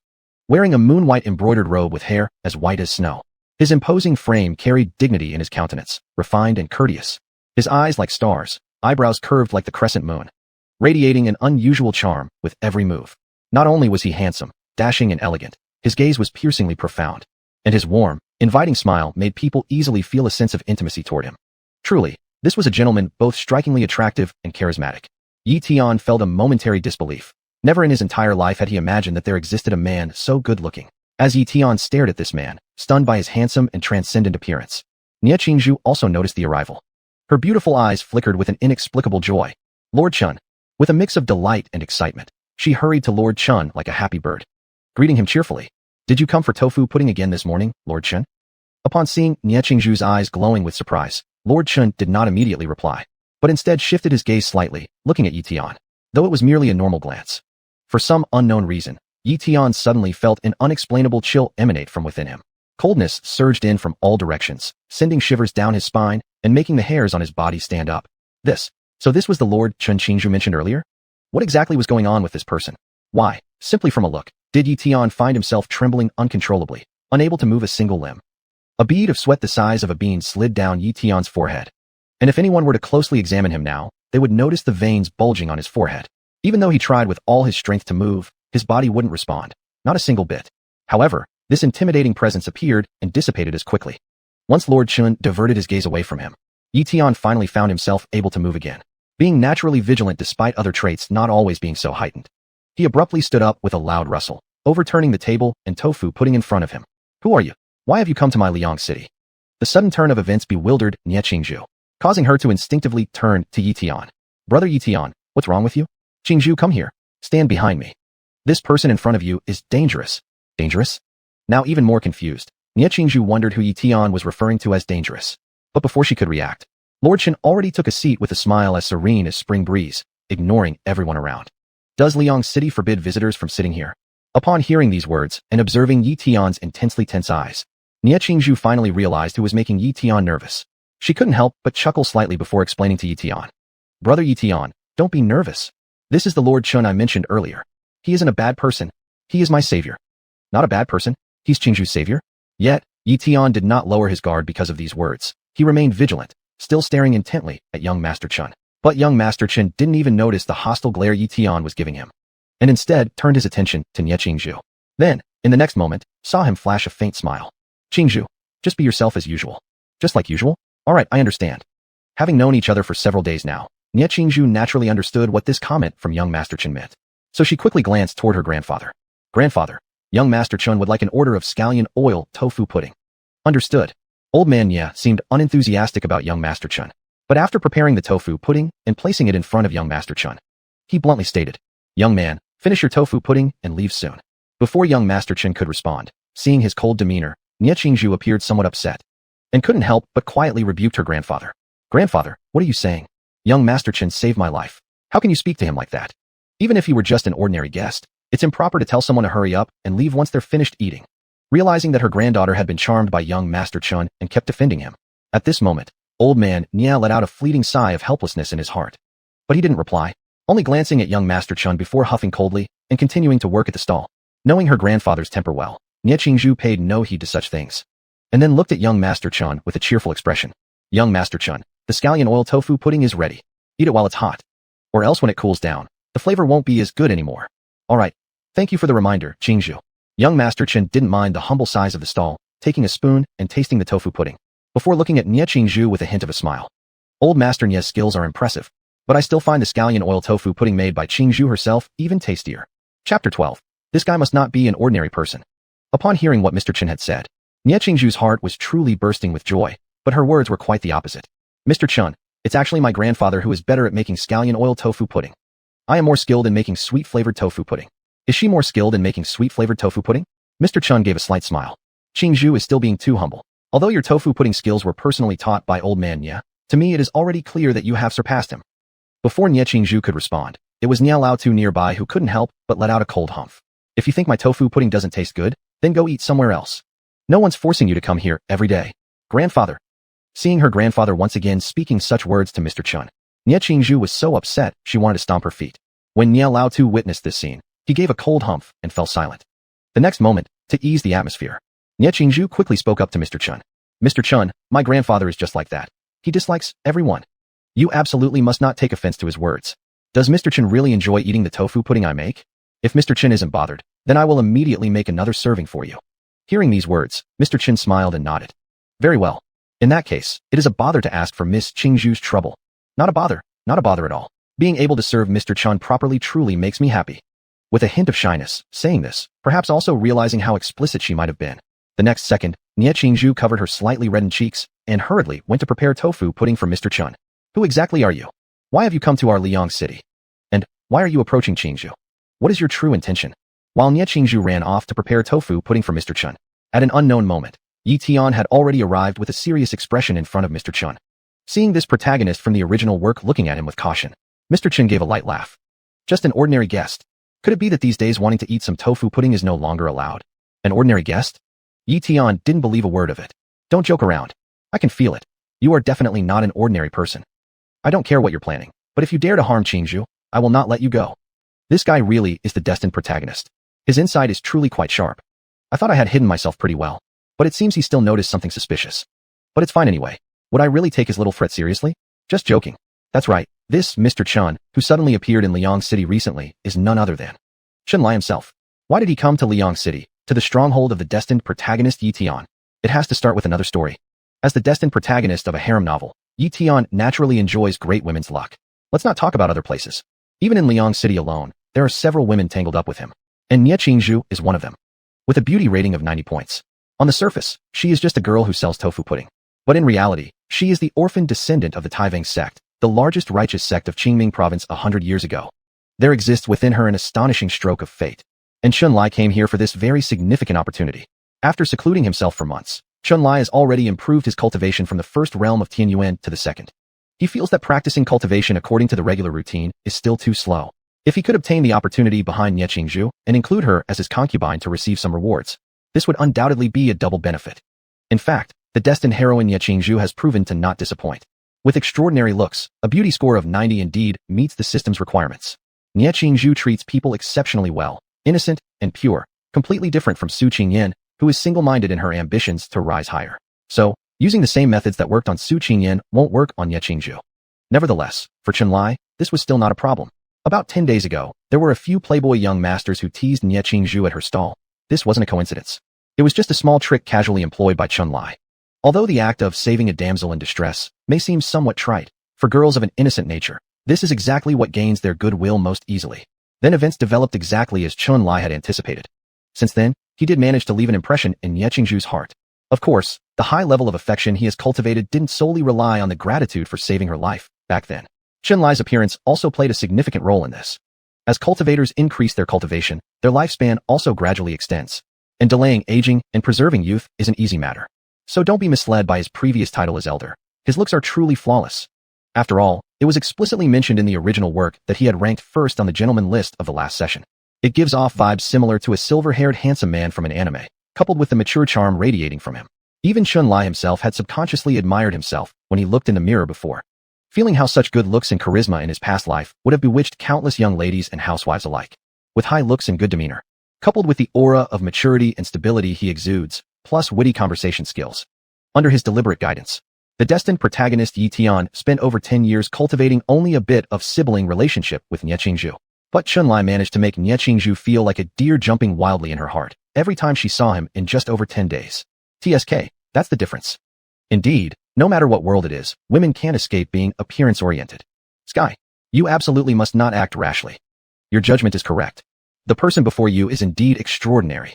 wearing a moon-white embroidered robe with hair as white as snow. His imposing frame carried dignity in his countenance, refined and courteous. His eyes like stars, eyebrows curved like the crescent moon, radiating an unusual charm with every move. Not only was he handsome, dashing and elegant, his gaze was piercingly profound, and his warm, inviting smile made people easily feel a sense of intimacy toward him. Truly, this was a gentleman both strikingly attractive and charismatic. Ye Tian felt a momentary disbelief. Never in his entire life had he imagined that there existed a man so good-looking. As Ye Tian stared at this man, stunned by his handsome and transcendent appearance, Ye Qingzhu also noticed the arrival. Her beautiful eyes flickered with an inexplicable joy. Lord Chun. With a mix of delight and excitement, she hurried to Lord Chun like a happy bird, greeting him cheerfully. Did you come for tofu pudding again this morning, Lord Chun? Upon seeing Ye Qingzhu's eyes glowing with surprise, Lord Chun did not immediately reply, but instead shifted his gaze slightly, looking at Ye Tian, though it was merely a normal glance. For some unknown reason, Ye Tian suddenly felt an unexplainable chill emanate from within him. Coldness surged in from all directions, sending shivers down his spine and making the hairs on his body stand up. So this was the Lord Chun Qingzhu mentioned earlier? What exactly was going on with this person? Why, simply from a look, did Ye Tian find himself trembling uncontrollably, unable to move a single limb? A bead of sweat the size of a bean slid down Ye Tian's forehead. And if anyone were to closely examine him now, they would notice the veins bulging on his forehead. Even though he tried with all his strength to move, his body wouldn't respond, not a single bit. However, this intimidating presence appeared and dissipated as quickly. Once Lord Chun diverted his gaze away from him, Ye Tian finally found himself able to move again, being naturally vigilant despite other traits not always being so heightened. He abruptly stood up with a loud rustle, overturning the table and tofu pudding in front of him. Who are you? Why have you come to my Liang city? The sudden turn of events bewildered Ye Qingzhu, causing her to instinctively turn to Ye Tian. Brother Ye Tian, what's wrong with you? Qingzhu, come here. Stand behind me. This person in front of you is dangerous. Dangerous? Now even more confused, Ye Qingzhu wondered who Ye Tian was referring to as dangerous. But before she could react, Lord Chen already took a seat with a smile as serene as spring breeze, ignoring everyone around. Does Liang City forbid visitors from sitting here? Upon hearing these words and observing Ye Tian's intensely tense eyes, Ye Qingzhu finally realized who was making Ye Tian nervous. She couldn't help but chuckle slightly before explaining to Ye Tian. Brother Ye Tian, don't be nervous. This is the Lord Chun I mentioned earlier. He isn't a bad person. He is my savior. Not a bad person? He's Qingzhu's savior? Yet, Ye Tian did not lower his guard because of these words. He remained vigilant, still staring intently at young Master Chun. But young Master Chun didn't even notice the hostile glare Ye Tian was giving him, and instead turned his attention to Ye Qingzhu. Then, in the next moment, saw him flash a faint smile. Qingzhu, just be yourself as usual. Just like usual? All right, I understand. Having known each other for several days now, Ye Qingzhu naturally understood what this comment from young Master Chun meant. So she quickly glanced toward her grandfather. Grandfather, young Master Chun would like an order of scallion oil tofu pudding. Understood. Old man Ye seemed unenthusiastic about young Master Chun, but after preparing the tofu pudding and placing it in front of young Master Chun, he bluntly stated, Young man, finish your tofu pudding and leave soon. Before young Master Chun could respond, seeing his cold demeanor, Ye Qingzhu appeared somewhat upset, and couldn't help but quietly rebuked her grandfather. Grandfather, what are you saying? Young Master Chun saved my life. How can you speak to him like that? Even if he were just an ordinary guest, it's improper to tell someone to hurry up and leave once they're finished eating. Realizing that her granddaughter had been charmed by young Master Chun and kept defending him. At this moment, old man Ye let out a fleeting sigh of helplessness in his heart. But he didn't reply, only glancing at young Master Chun before huffing coldly and continuing to work at the stall. Knowing her grandfather's temper well, Ye Qingzhu paid no heed to such things, and then looked at young Master Chun with a cheerful expression. Young Master Chun, the scallion oil tofu pudding is ready. Eat it while it's hot. Or else when it cools down, the flavor won't be as good anymore. Alright. Thank you for the reminder, Qingzhu. Young Master Chun didn't mind the humble size of the stall, taking a spoon and tasting the tofu pudding, before looking at Ye Qingzhu with a hint of a smile. Old Master Ye's skills are impressive, but I still find the scallion oil tofu pudding made by Qingzhu herself even tastier. Chapter 12. This guy must not be an ordinary person. Upon hearing what Mr. Chen had said, Ye Qingzhu's heart was truly bursting with joy, but her words were quite the opposite. Mr. Chun, it's actually my grandfather who is better at making scallion oil tofu pudding. I am more skilled in making sweet-flavored tofu pudding. Is she more skilled in making sweet-flavored tofu pudding? Mr. Chun gave a slight smile. Qingzhu is still being too humble. Although your tofu pudding skills were personally taught by old man Ye, to me it is already clear that you have surpassed him. Before Ye Qingzhu could respond, it was Niao Lao Tu nearby who couldn't help but let out a cold humph. If you think my tofu pudding doesn't taste good, then go eat somewhere else. No one's forcing you to come here every day. Grandfather. Seeing her grandfather once again speaking such words to Mr. Chun, Ye Qingzhu was so upset she wanted to stomp her feet. When Niao Lao Tu witnessed this scene, he gave a cold humph and fell silent. The next moment, to ease the atmosphere, Ye Qingzhu quickly spoke up to Mr. Chun. Mr. Chun, my grandfather is just like that. He dislikes everyone. You absolutely must not take offense to his words. Does Mr. Chun really enjoy eating the tofu pudding I make? If Mr. Chin isn't bothered, then I will immediately make another serving for you. Hearing these words, Mr. Chin smiled and nodded. Very well. In that case, it is a bother to ask for Miss Qingzhu's trouble. Not a bother at all. Being able to serve Mr. Chun properly truly makes me happy. With a hint of shyness, saying this, perhaps also realizing how explicit she might have been. The next second, Ye Qingzhu covered her slightly reddened cheeks and hurriedly went to prepare tofu pudding for Mr. Chun. Who exactly are you? Why have you come to our Liang city? And why are you approaching Qingzhu? What is your true intention? While Ye Qingzhu ran off to prepare tofu pudding for Mr. Chun, at an unknown moment, Ye Tian had already arrived with a serious expression in front of Mr. Chun. Seeing this protagonist from the original work looking at him with caution, Mr. Chin gave a light laugh. Just an ordinary guest. Could it be that these days wanting to eat some tofu pudding is no longer allowed? An ordinary guest? Ye Tian didn't believe a word of it. Don't joke around. I can feel it. You are definitely not an ordinary person. I don't care what you're planning, but if you dare to harm Qingzhu, I will not let you go. This guy really is the destined protagonist. His insight is truly quite sharp. I thought I had hidden myself pretty well, but it seems he still noticed something suspicious. But it's fine anyway. Would I really take his little threat seriously? Just joking. That's right, this Mr. Chun, who suddenly appeared in Liang City recently, is none other than Chun Lai himself. Why did he come to Liang City, to the stronghold of the destined protagonist Ye Tian? It has to start with another story. As the destined protagonist of a harem novel, Ye Tian naturally enjoys great women's luck. Let's not talk about other places. Even in Liang City alone, there are several women tangled up with him, and Ye Qingzhu is one of them. With a beauty rating of 90 points. On the surface, she is just a girl who sells tofu pudding. But in reality, she is the orphan descendant of the Taivang sect, the largest righteous sect of Qingming province 100 years ago. There exists within her an astonishing stroke of fate. And Chun Lai came here for this very significant opportunity. After secluding himself for months, Chun Lai has already improved his cultivation from the first realm of Tianyuan to the second. He feels that practicing cultivation according to the regular routine is still too slow. If he could obtain the opportunity behind Ye Qingzhu and include her as his concubine to receive some rewards, this would undoubtedly be a double benefit. In fact, the destined heroine Ye Qingzhu has proven to not disappoint. With extraordinary looks, a beauty score of 90 indeed meets the system's requirements. Ye Qingzhu treats people exceptionally well, innocent and pure, completely different from Su Ching Yen, who is single-minded in her ambitions to rise higher. So, using the same methods that worked on Su Ching Yen won't work on Ye Qingzhu. Nevertheless, for Chun Lai, this was still not a problem. About 10 days ago, there were a few playboy young masters who teased Ye Qingzhu at her stall. This wasn't a coincidence. It was just a small trick casually employed by Chun Lai. Although the act of saving a damsel in distress may seem somewhat trite, for girls of an innocent nature, this is exactly what gains their goodwill most easily. Then events developed exactly as Chun Lai had anticipated. Since then, he did manage to leave an impression in Ye Qingzhu's heart. Of course, the high level of affection he has cultivated didn't solely rely on the gratitude for saving her life back then. Chun Lai's appearance also played a significant role in this. As cultivators increase their cultivation, their lifespan also gradually extends. And delaying aging and preserving youth is an easy matter. So don't be misled by his previous title as elder. His looks are truly flawless. After all, it was explicitly mentioned in the original work that he had ranked first on the gentleman list of the last session. It gives off vibes similar to a silver-haired handsome man from an anime, coupled with the mature charm radiating from him. Even Chun Lai himself had subconsciously admired himself when he looked in the mirror before, feeling how such good looks and charisma in his past life would have bewitched countless young ladies and housewives alike. With high looks and good demeanor, coupled with the aura of maturity and stability he exudes, plus witty conversation skills. Under his deliberate guidance, the destined protagonist Ye Tian spent over 10 years cultivating only a bit of sibling relationship with Ye Qingzhu. But Chun Lai managed to make Ye Qingzhu feel like a deer jumping wildly in her heart every time she saw him in just over 10 days. TSK, that's the difference. Indeed, no matter what world it is, women can't escape being appearance-oriented. Sky, you absolutely must not act rashly. Your judgment is correct. The person before you is indeed extraordinary.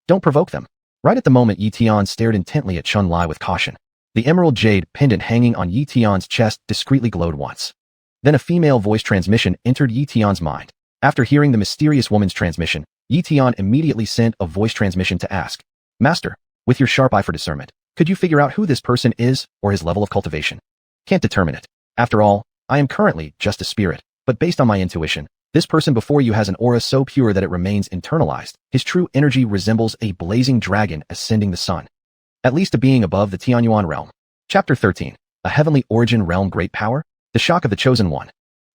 Don't provoke them. Right at the moment Ye Tian stared intently at Chun Lai with caution. The emerald jade pendant hanging on Ye Tian's chest discreetly glowed once. Then a female voice transmission entered Ye Tian's mind. After hearing the mysterious woman's transmission, Ye Tian immediately sent a voice transmission to ask, Master, with your sharp eye for discernment, could you figure out who this person is or his level of cultivation? Can't determine it. After all, I am currently just a spirit, but based on my intuition, this person before you has an aura so pure that it remains internalized. His true energy resembles a blazing dragon ascending the sun. At least a being above the Tianyuan realm. Chapter 13. A heavenly origin realm great power? The shock of the chosen one.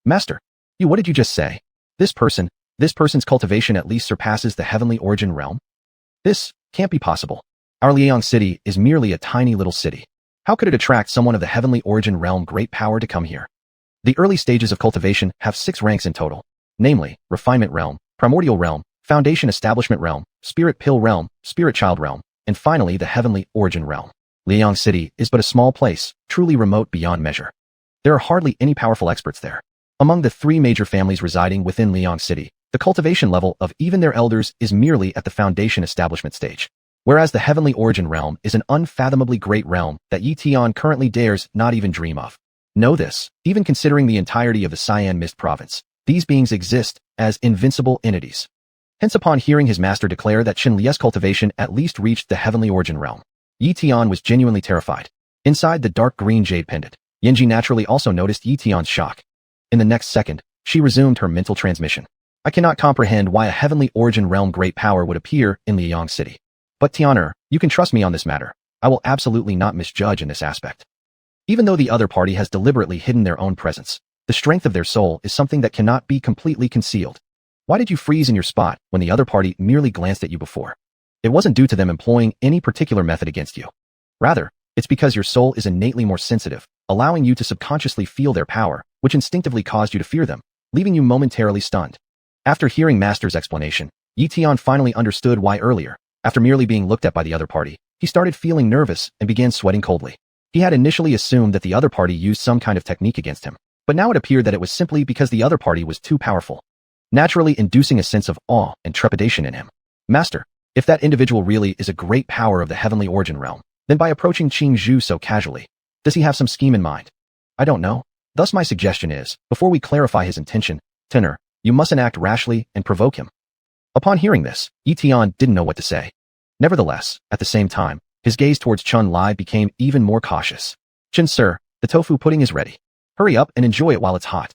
Master, what did you just say? This person's cultivation at least surpasses the heavenly origin realm? This can't be possible. Our Liang city is merely a tiny little city. How could it attract someone of the heavenly origin realm great power to come here? The early stages of cultivation have 6 ranks in total, namely, refinement realm, primordial realm, foundation establishment realm, spirit pill realm, spirit child realm, and finally the heavenly origin realm. Liang city is but a small place, truly remote beyond measure. There are hardly any powerful experts there. Among the 3 major families residing within Liang city, the cultivation level of even their elders is merely at the foundation establishment stage. Whereas the heavenly origin realm is an unfathomably great realm that Ye Tian currently dares not even dream of. Know this, even considering the entirety of the Cyan Mist province, these beings exist as invincible entities. Hence upon hearing his master declare that Chen Lie's cultivation at least reached the heavenly origin realm, Ye Tian was genuinely terrified. Inside the dark green jade pendant, Yanji naturally also noticed Ye Tian's shock. In the next second, she resumed her mental transmission. I cannot comprehend why a heavenly origin realm great power would appear in Liang city. But Tianer, you can trust me on this matter. I will absolutely not misjudge in this aspect. Even though the other party has deliberately hidden their own presence, the strength of their soul is something that cannot be completely concealed. Why did you freeze in your spot when the other party merely glanced at you before? It wasn't due to them employing any particular method against you. Rather, it's because your soul is innately more sensitive, allowing you to subconsciously feel their power, which instinctively caused you to fear them, leaving you momentarily stunned. After hearing Master's explanation, Ye Tian finally understood why earlier, after merely being looked at by the other party, he started feeling nervous and began sweating coldly. He had initially assumed that the other party used some kind of technique against him, but now it appeared that it was simply because the other party was too powerful, naturally inducing a sense of awe and trepidation in him. Master, if that individual really is a great power of the heavenly origin realm, then by approaching Qing Zhu so casually, does he have some scheme in mind? I don't know. Thus my suggestion is, before we clarify his intention, Tenor, you mustn't act rashly and provoke him. Upon hearing this, Ye Tian didn't know what to say. Nevertheless, at the same time, his gaze towards Chun Lai became even more cautious. Chen sir, the tofu pudding is ready. Hurry up and enjoy it while it's hot.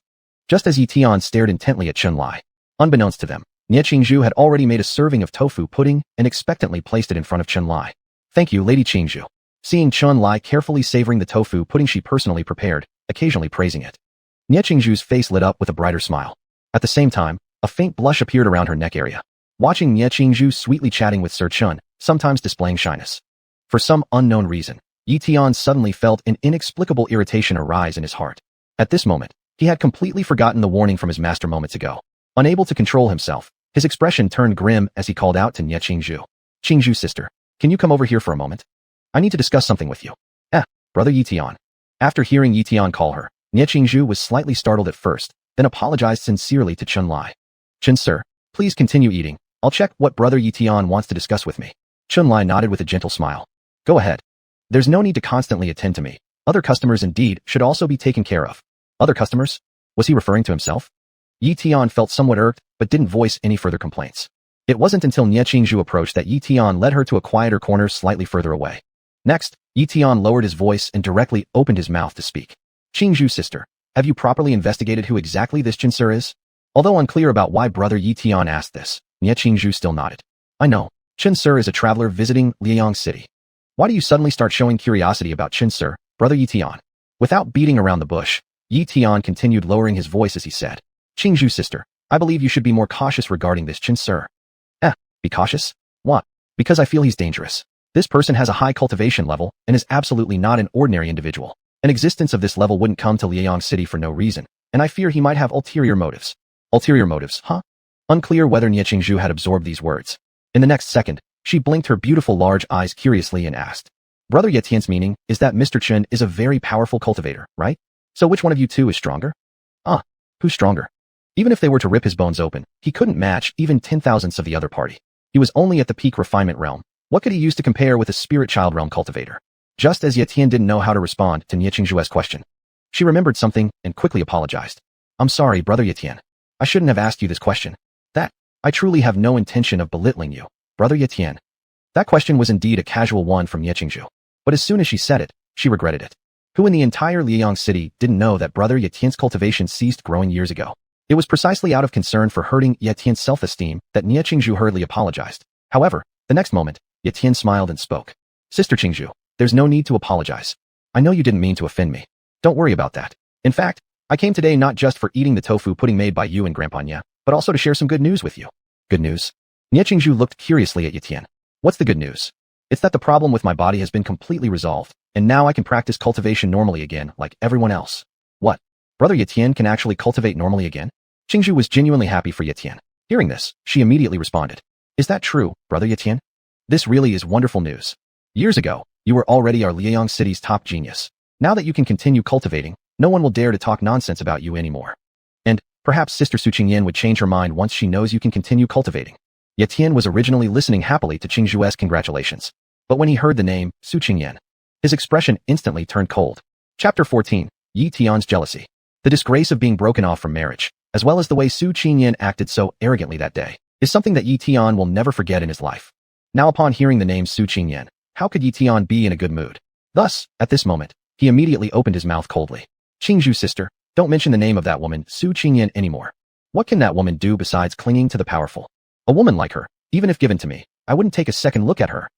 Just as Ye Tian stared intently at Chun Lai, unbeknownst to them, Nie Qingzhu had already made a serving of tofu pudding and expectantly placed it in front of Chun Lai. Thank you, Lady Qingzhu. Seeing Chun Lai carefully savoring the tofu pudding she personally prepared, occasionally praising it, Nie Qingzhu's face lit up with a brighter smile. At the same time, a faint blush appeared around her neck area. Watching Nie Qingzhu sweetly chatting with Sir Chun, sometimes displaying shyness. For some unknown reason, Ye Tian suddenly felt an inexplicable irritation arise in his heart. At this moment, he had completely forgotten the warning from his master moments ago. Unable to control himself, his expression turned grim as he called out to Nie Qingzhu. Qingzhu sister, can you come over here for a moment? I need to discuss something with you. Brother Ye Tian. After hearing Ye Tian call her, Nie Qingzhu was slightly startled at first, then apologized sincerely to Chun Lai. Chen sir, please continue eating. I'll check what Brother Ye Tian wants to discuss with me. Chun Lai nodded with a gentle smile. Go ahead. There's no need to constantly attend to me. Other customers indeed should also be taken care of. Other customers? Was he referring to himself? Ye Tian felt somewhat irked, but didn't voice any further complaints. It wasn't until Nie Qingzhu approached that Ye Tian led her to a quieter corner slightly further away. Next, Ye Tian lowered his voice and directly opened his mouth to speak. Qingzhu sister, have you properly investigated who exactly this Chen sir is? Although unclear about why Brother Ye Tian asked this, Nie Qingzhu still nodded. I know. Chen sir is a traveler visiting Liang city. Why do you suddenly start showing curiosity about Chen sir, Brother Ye Tian? Without beating around the bush, Ye Tian continued lowering his voice as he said, Qingzhu sister, I believe you should be more cautious regarding this Chen sir. Be cautious? What? Because I feel he's dangerous. This person has a high cultivation level and is absolutely not an ordinary individual. An existence of this level wouldn't come to Liang city for no reason, and I fear he might have ulterior motives. Ulterior motives, huh? Unclear whether Nie Qingzhu had absorbed these words. In the next second, she blinked her beautiful large eyes curiously and asked, Brother Ye Tian's meaning is that Mr. Chen is a very powerful cultivator, right? So which one of you two is stronger? Who's stronger? Even if they were to rip his bones open, he couldn't match even 10,000ths of the other party. He was only at the peak refinement realm. What could he use to compare with a spirit child realm cultivator? Just as Ye Tian didn't know how to respond to Nie Qingzhu's question, she remembered something and quickly apologized. I'm sorry, Brother Ye Tian. I shouldn't have asked you this question. I truly have no intention of belittling you, Brother Ye Tian. That question was indeed a casual one from Nie Qingzhu, but as soon as she said it, she regretted it. Who in the entire Liang city didn't know that brother Ye Tian's cultivation ceased growing years ago? It was precisely out of concern for hurting Ye Tian's self-esteem that Nie Qingzhu hurriedly apologized. However, the next moment, Ye Tian smiled and spoke. Sister Qingzhu, there's no need to apologize. I know you didn't mean to offend me. Don't worry about that. In fact, I came today not just for eating the tofu pudding made by you and Grandpa Nye, but also to share some good news with you. Good news? Nie Qingzhu looked curiously at Ye Tian. What's the good news? It's that the problem with my body has been completely resolved, and now I can practice cultivation normally again like everyone else. What? Brother Ye Tian can actually cultivate normally again? Qingzhu was genuinely happy for Ye Tian. Hearing this, she immediately responded. Is that true, brother Ye Tian? This really is wonderful news. Years ago, you were already our Liang city's top genius. Now that you can continue cultivating, no one will dare to talk nonsense about you anymore. And perhaps Sister Su Ching Yen would change her mind once she knows you can continue cultivating. Ye Tian was originally listening happily to Qingzhu's congratulations. But when he heard the name, Su Ching Yen, his expression instantly turned cold. Chapter 14, Ye Tian's Jealousy. The disgrace of being broken off from marriage, as well as the way Su Ching Yen acted so arrogantly that day, is something that Ye Tian will never forget in his life. Now upon hearing the name Su Ching Yen, how could Ye Tian be in a good mood? Thus, at this moment, he immediately opened his mouth coldly. Qingzhu sister, don't mention the name of that woman, Su Ching Yen, anymore. What can that woman do besides clinging to the powerful? A woman like her, even if given to me, I wouldn't take a second look at her.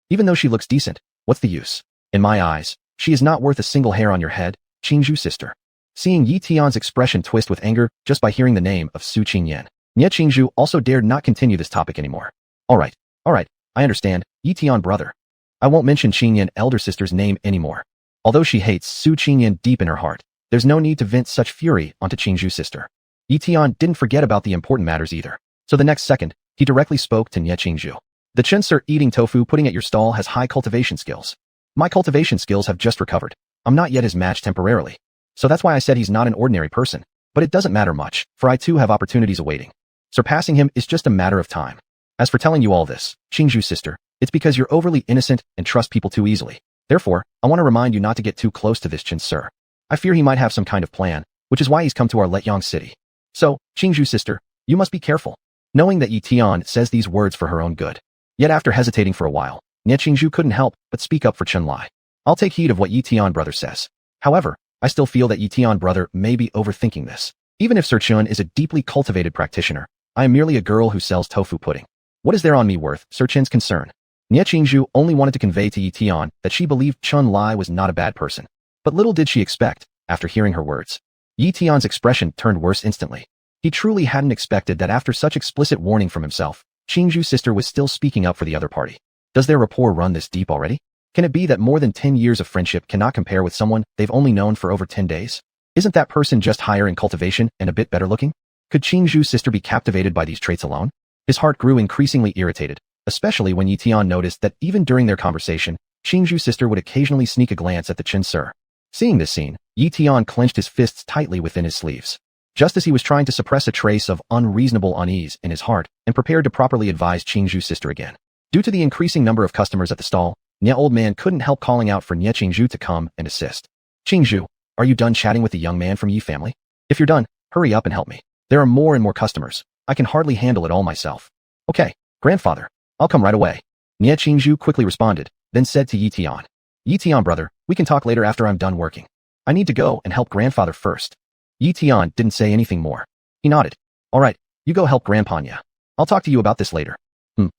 Even though she looks decent, what's the use? In my eyes, she is not worth a single hair on your head, Qingzhu sister. Seeing Ye Tian's expression twist with anger just by hearing the name of Su Ching Yen, Nie Qingzhu also dared not continue this topic anymore. Alright, I understand, Ye Tian brother. I won't mention Ching Yen elder sister's name anymore. Although she hates Su Ching Yen deep in her heart, there's no need to vent such fury onto Qingzhu sister. Ye Tian didn't forget about the important matters either. So the next second, he directly spoke to Nie Qingzhu. The Chen-sir eating tofu pudding at your stall has high cultivation skills. My cultivation skills have just recovered. I'm not yet his match temporarily. So that's why I said he's not an ordinary person. But it doesn't matter much, for I too have opportunities awaiting. Surpassing him is just a matter of time. As for telling you all this, Qingzhu sister, it's because you're overly innocent and trust people too easily. Therefore, I want to remind you not to get too close to this Chen-sir. I fear he might have some kind of plan, which is why he's come to our Liang city. So, Qingzhu sister, you must be careful. Knowing that Ye Tian says these words for her own good. Yet after hesitating for a while, Nie Qingzhu couldn't help but speak up for Chen Lai. I'll take heed of what Ye Tian brother says. However, I still feel that Ye Tian brother may be overthinking this. Even if Sir Chun is a deeply cultivated practitioner, I am merely a girl who sells tofu pudding. What is there on me worth Sir Chen's concern? Nie Qingzhu only wanted to convey to Ye Tian that she believed Chen Lai was not a bad person. But little did she expect, after hearing her words. Ye Tian's expression turned worse instantly. He truly hadn't expected that after such explicit warning from himself, Qingzhu's sister was still speaking up for the other party. Does their rapport run this deep already? Can it be that more than 10 years of friendship cannot compare with someone they've only known for over 10 days? Isn't that person just higher in cultivation and a bit better looking? Could Qingzhu's sister be captivated by these traits alone? His heart grew increasingly irritated, especially when Ye Tian noticed that even during their conversation, Qingzhu's sister would occasionally sneak a glance at the Chen-sir. Seeing this scene, Ye Tian clenched his fists tightly within his sleeves. Just as he was trying to suppress a trace of unreasonable unease in his heart and prepared to properly advise Qingzhu's sister again. Due to the increasing number of customers at the stall, Nie old man couldn't help calling out for Nie Qingzhu to come and assist. Qingzhu, are you done chatting with the young man from Ye family? If you're done, hurry up and help me. There are more and more customers. I can hardly handle it all myself. Okay, grandfather, I'll come right away. Nie Qingzhu quickly responded, then said to Ye Tian. Ye Tian brother, we can talk later after I'm done working. I need to go and help grandfather first. Ye Tian didn't say anything more. He nodded. Alright, you go help Grandpa Nye. I'll talk to you about this later.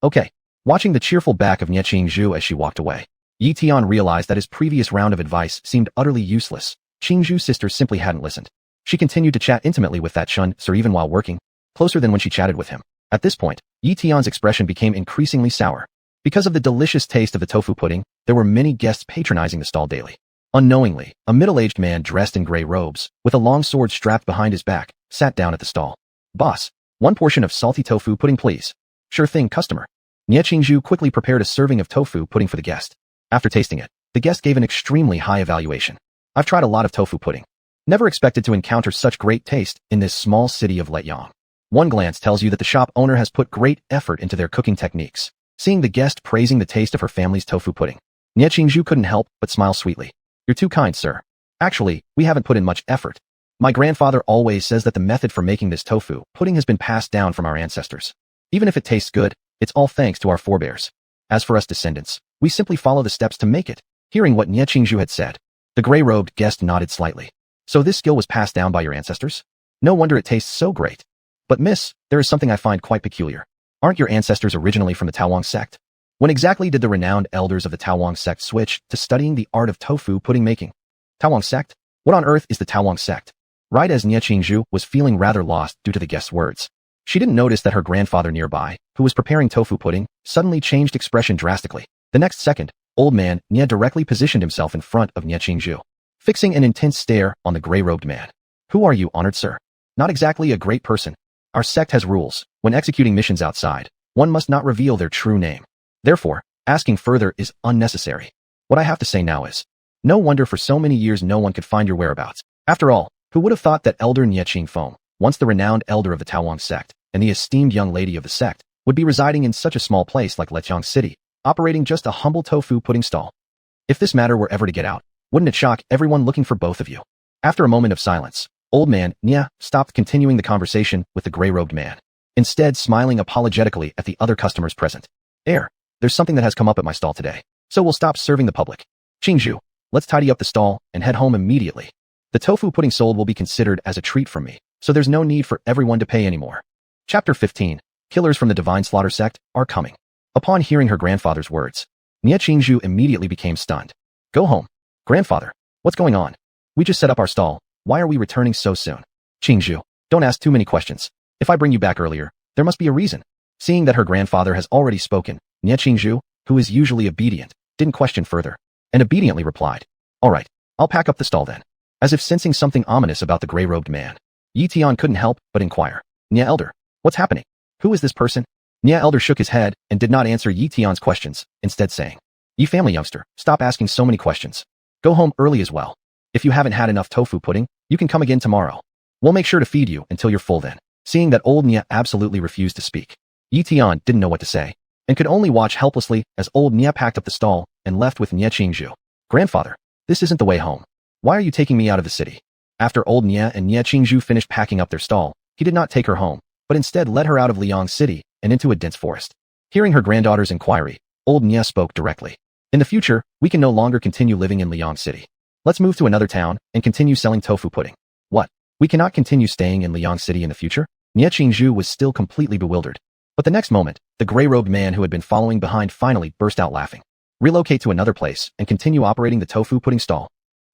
Okay. Watching the cheerful back of Nie Qingzhu as she walked away, Ye Tian realized that his previous round of advice seemed utterly useless. Qingzhu's sister simply hadn't listened. She continued to chat intimately with that Chen-sir even while working, closer than when she chatted with him. At this point, Ye Tian's expression became increasingly sour. Because of the delicious taste of the tofu pudding, there were many guests patronizing the stall daily. Unknowingly, a middle-aged man dressed in gray robes, with a long sword strapped behind his back, sat down at the stall. Boss, one portion of salty tofu pudding please. Sure thing, customer. Nie Qingzhu quickly prepared a serving of tofu pudding for the guest. After tasting it, the guest gave an extremely high evaluation. I've tried a lot of tofu pudding. Never expected to encounter such great taste in this small city of Liang. One glance tells you that the shop owner has put great effort into their cooking techniques. Seeing the guest praising the taste of her family's tofu pudding, Nie Qingzhu couldn't help but smile sweetly. You're too kind, sir. Actually, we haven't put in much effort. My grandfather always says that the method for making this tofu pudding has been passed down from our ancestors. Even if it tastes good, it's all thanks to our forebears. As for us descendants, we simply follow the steps to make it. Hearing what Nie Qingzhu had said, The gray-robed guest nodded slightly. So this skill was passed down by your ancestors? No wonder it tastes so great. But miss, there is something I find quite peculiar. Aren't your ancestors originally from the Taowang sect? When exactly did the renowned elders of the Taowang sect switch to studying the art of tofu pudding making? Taowang sect? What on earth is the Taowang sect? Right as Ye Tian was feeling rather lost due to the guest's words, she didn't notice that her grandfather nearby, who was preparing tofu pudding, suddenly changed expression drastically. The next second, old man Ye directly positioned himself in front of Ye Tian, fixing an intense stare on the gray-robed man. Who are you, honored sir? Not exactly a great person. Our sect has rules. When executing missions outside, one must not reveal their true name. Therefore, asking further is unnecessary. What I have to say now is, no wonder for so many years no one could find your whereabouts. After all, who would have thought that Elder Ye Tian, once the renowned elder of the Taowang sect, and the esteemed young lady of the sect, would be residing in such a small place like Lijiang City, operating just a humble tofu pudding stall? If this matter were ever to get out, wouldn't it shock everyone looking for both of you? After a moment of silence, old man Ye stopped continuing the conversation with the gray-robed man, instead smiling apologetically at the other customers present. There's something that has come up at my stall today, so we'll stop serving the public. Qingzhu, let's tidy up the stall and head home immediately. The tofu pudding sold will be considered as a treat from me, so there's no need for everyone to pay anymore. Chapter 15. Killers from the Divine Slaughter sect are coming. Upon hearing her grandfather's words, Ye Qingzhu immediately became stunned. Go home. Grandfather, what's going on? We just set up our stall. Why are we returning so soon? Qingzhu, don't ask too many questions. If I bring you back earlier, there must be a reason. Seeing that her grandfather has already spoken, Ye Qingzhu, who is usually obedient, didn't question further, and obediently replied, all right, I'll pack up the stall then. As if sensing something ominous about the gray-robed man, Ye Tian couldn't help but inquire, Nye Elder, what's happening? Who is this person? Nye Elder shook his head and did not answer Ye Tian's questions, instead saying, Ye family youngster, stop asking so many questions. Go home early as well. If you haven't had enough tofu pudding, you can come again tomorrow. We'll make sure to feed you until you're full then. Seeing that old Nye absolutely refused to speak, Ye Tian didn't know what to say, and could only watch helplessly as old Nye packed up the stall and left with Ye Qingzhu. Grandfather, this isn't the way home. Why are you taking me out of the city? After old Nye and Ye Qingzhu finished packing up their stall, he did not take her home, but instead led her out of Lijiang City and into a dense forest. Hearing her granddaughter's inquiry, old Nye spoke directly. In the future, we can no longer continue living in Lijiang City. Let's move to another town and continue selling tofu pudding. What? We cannot continue staying in Lijiang City in the future? Ye Qingzhu was still completely bewildered. But the next moment, the gray-robed man who had been following behind finally burst out laughing. Relocate to another place and continue operating the tofu pudding stall.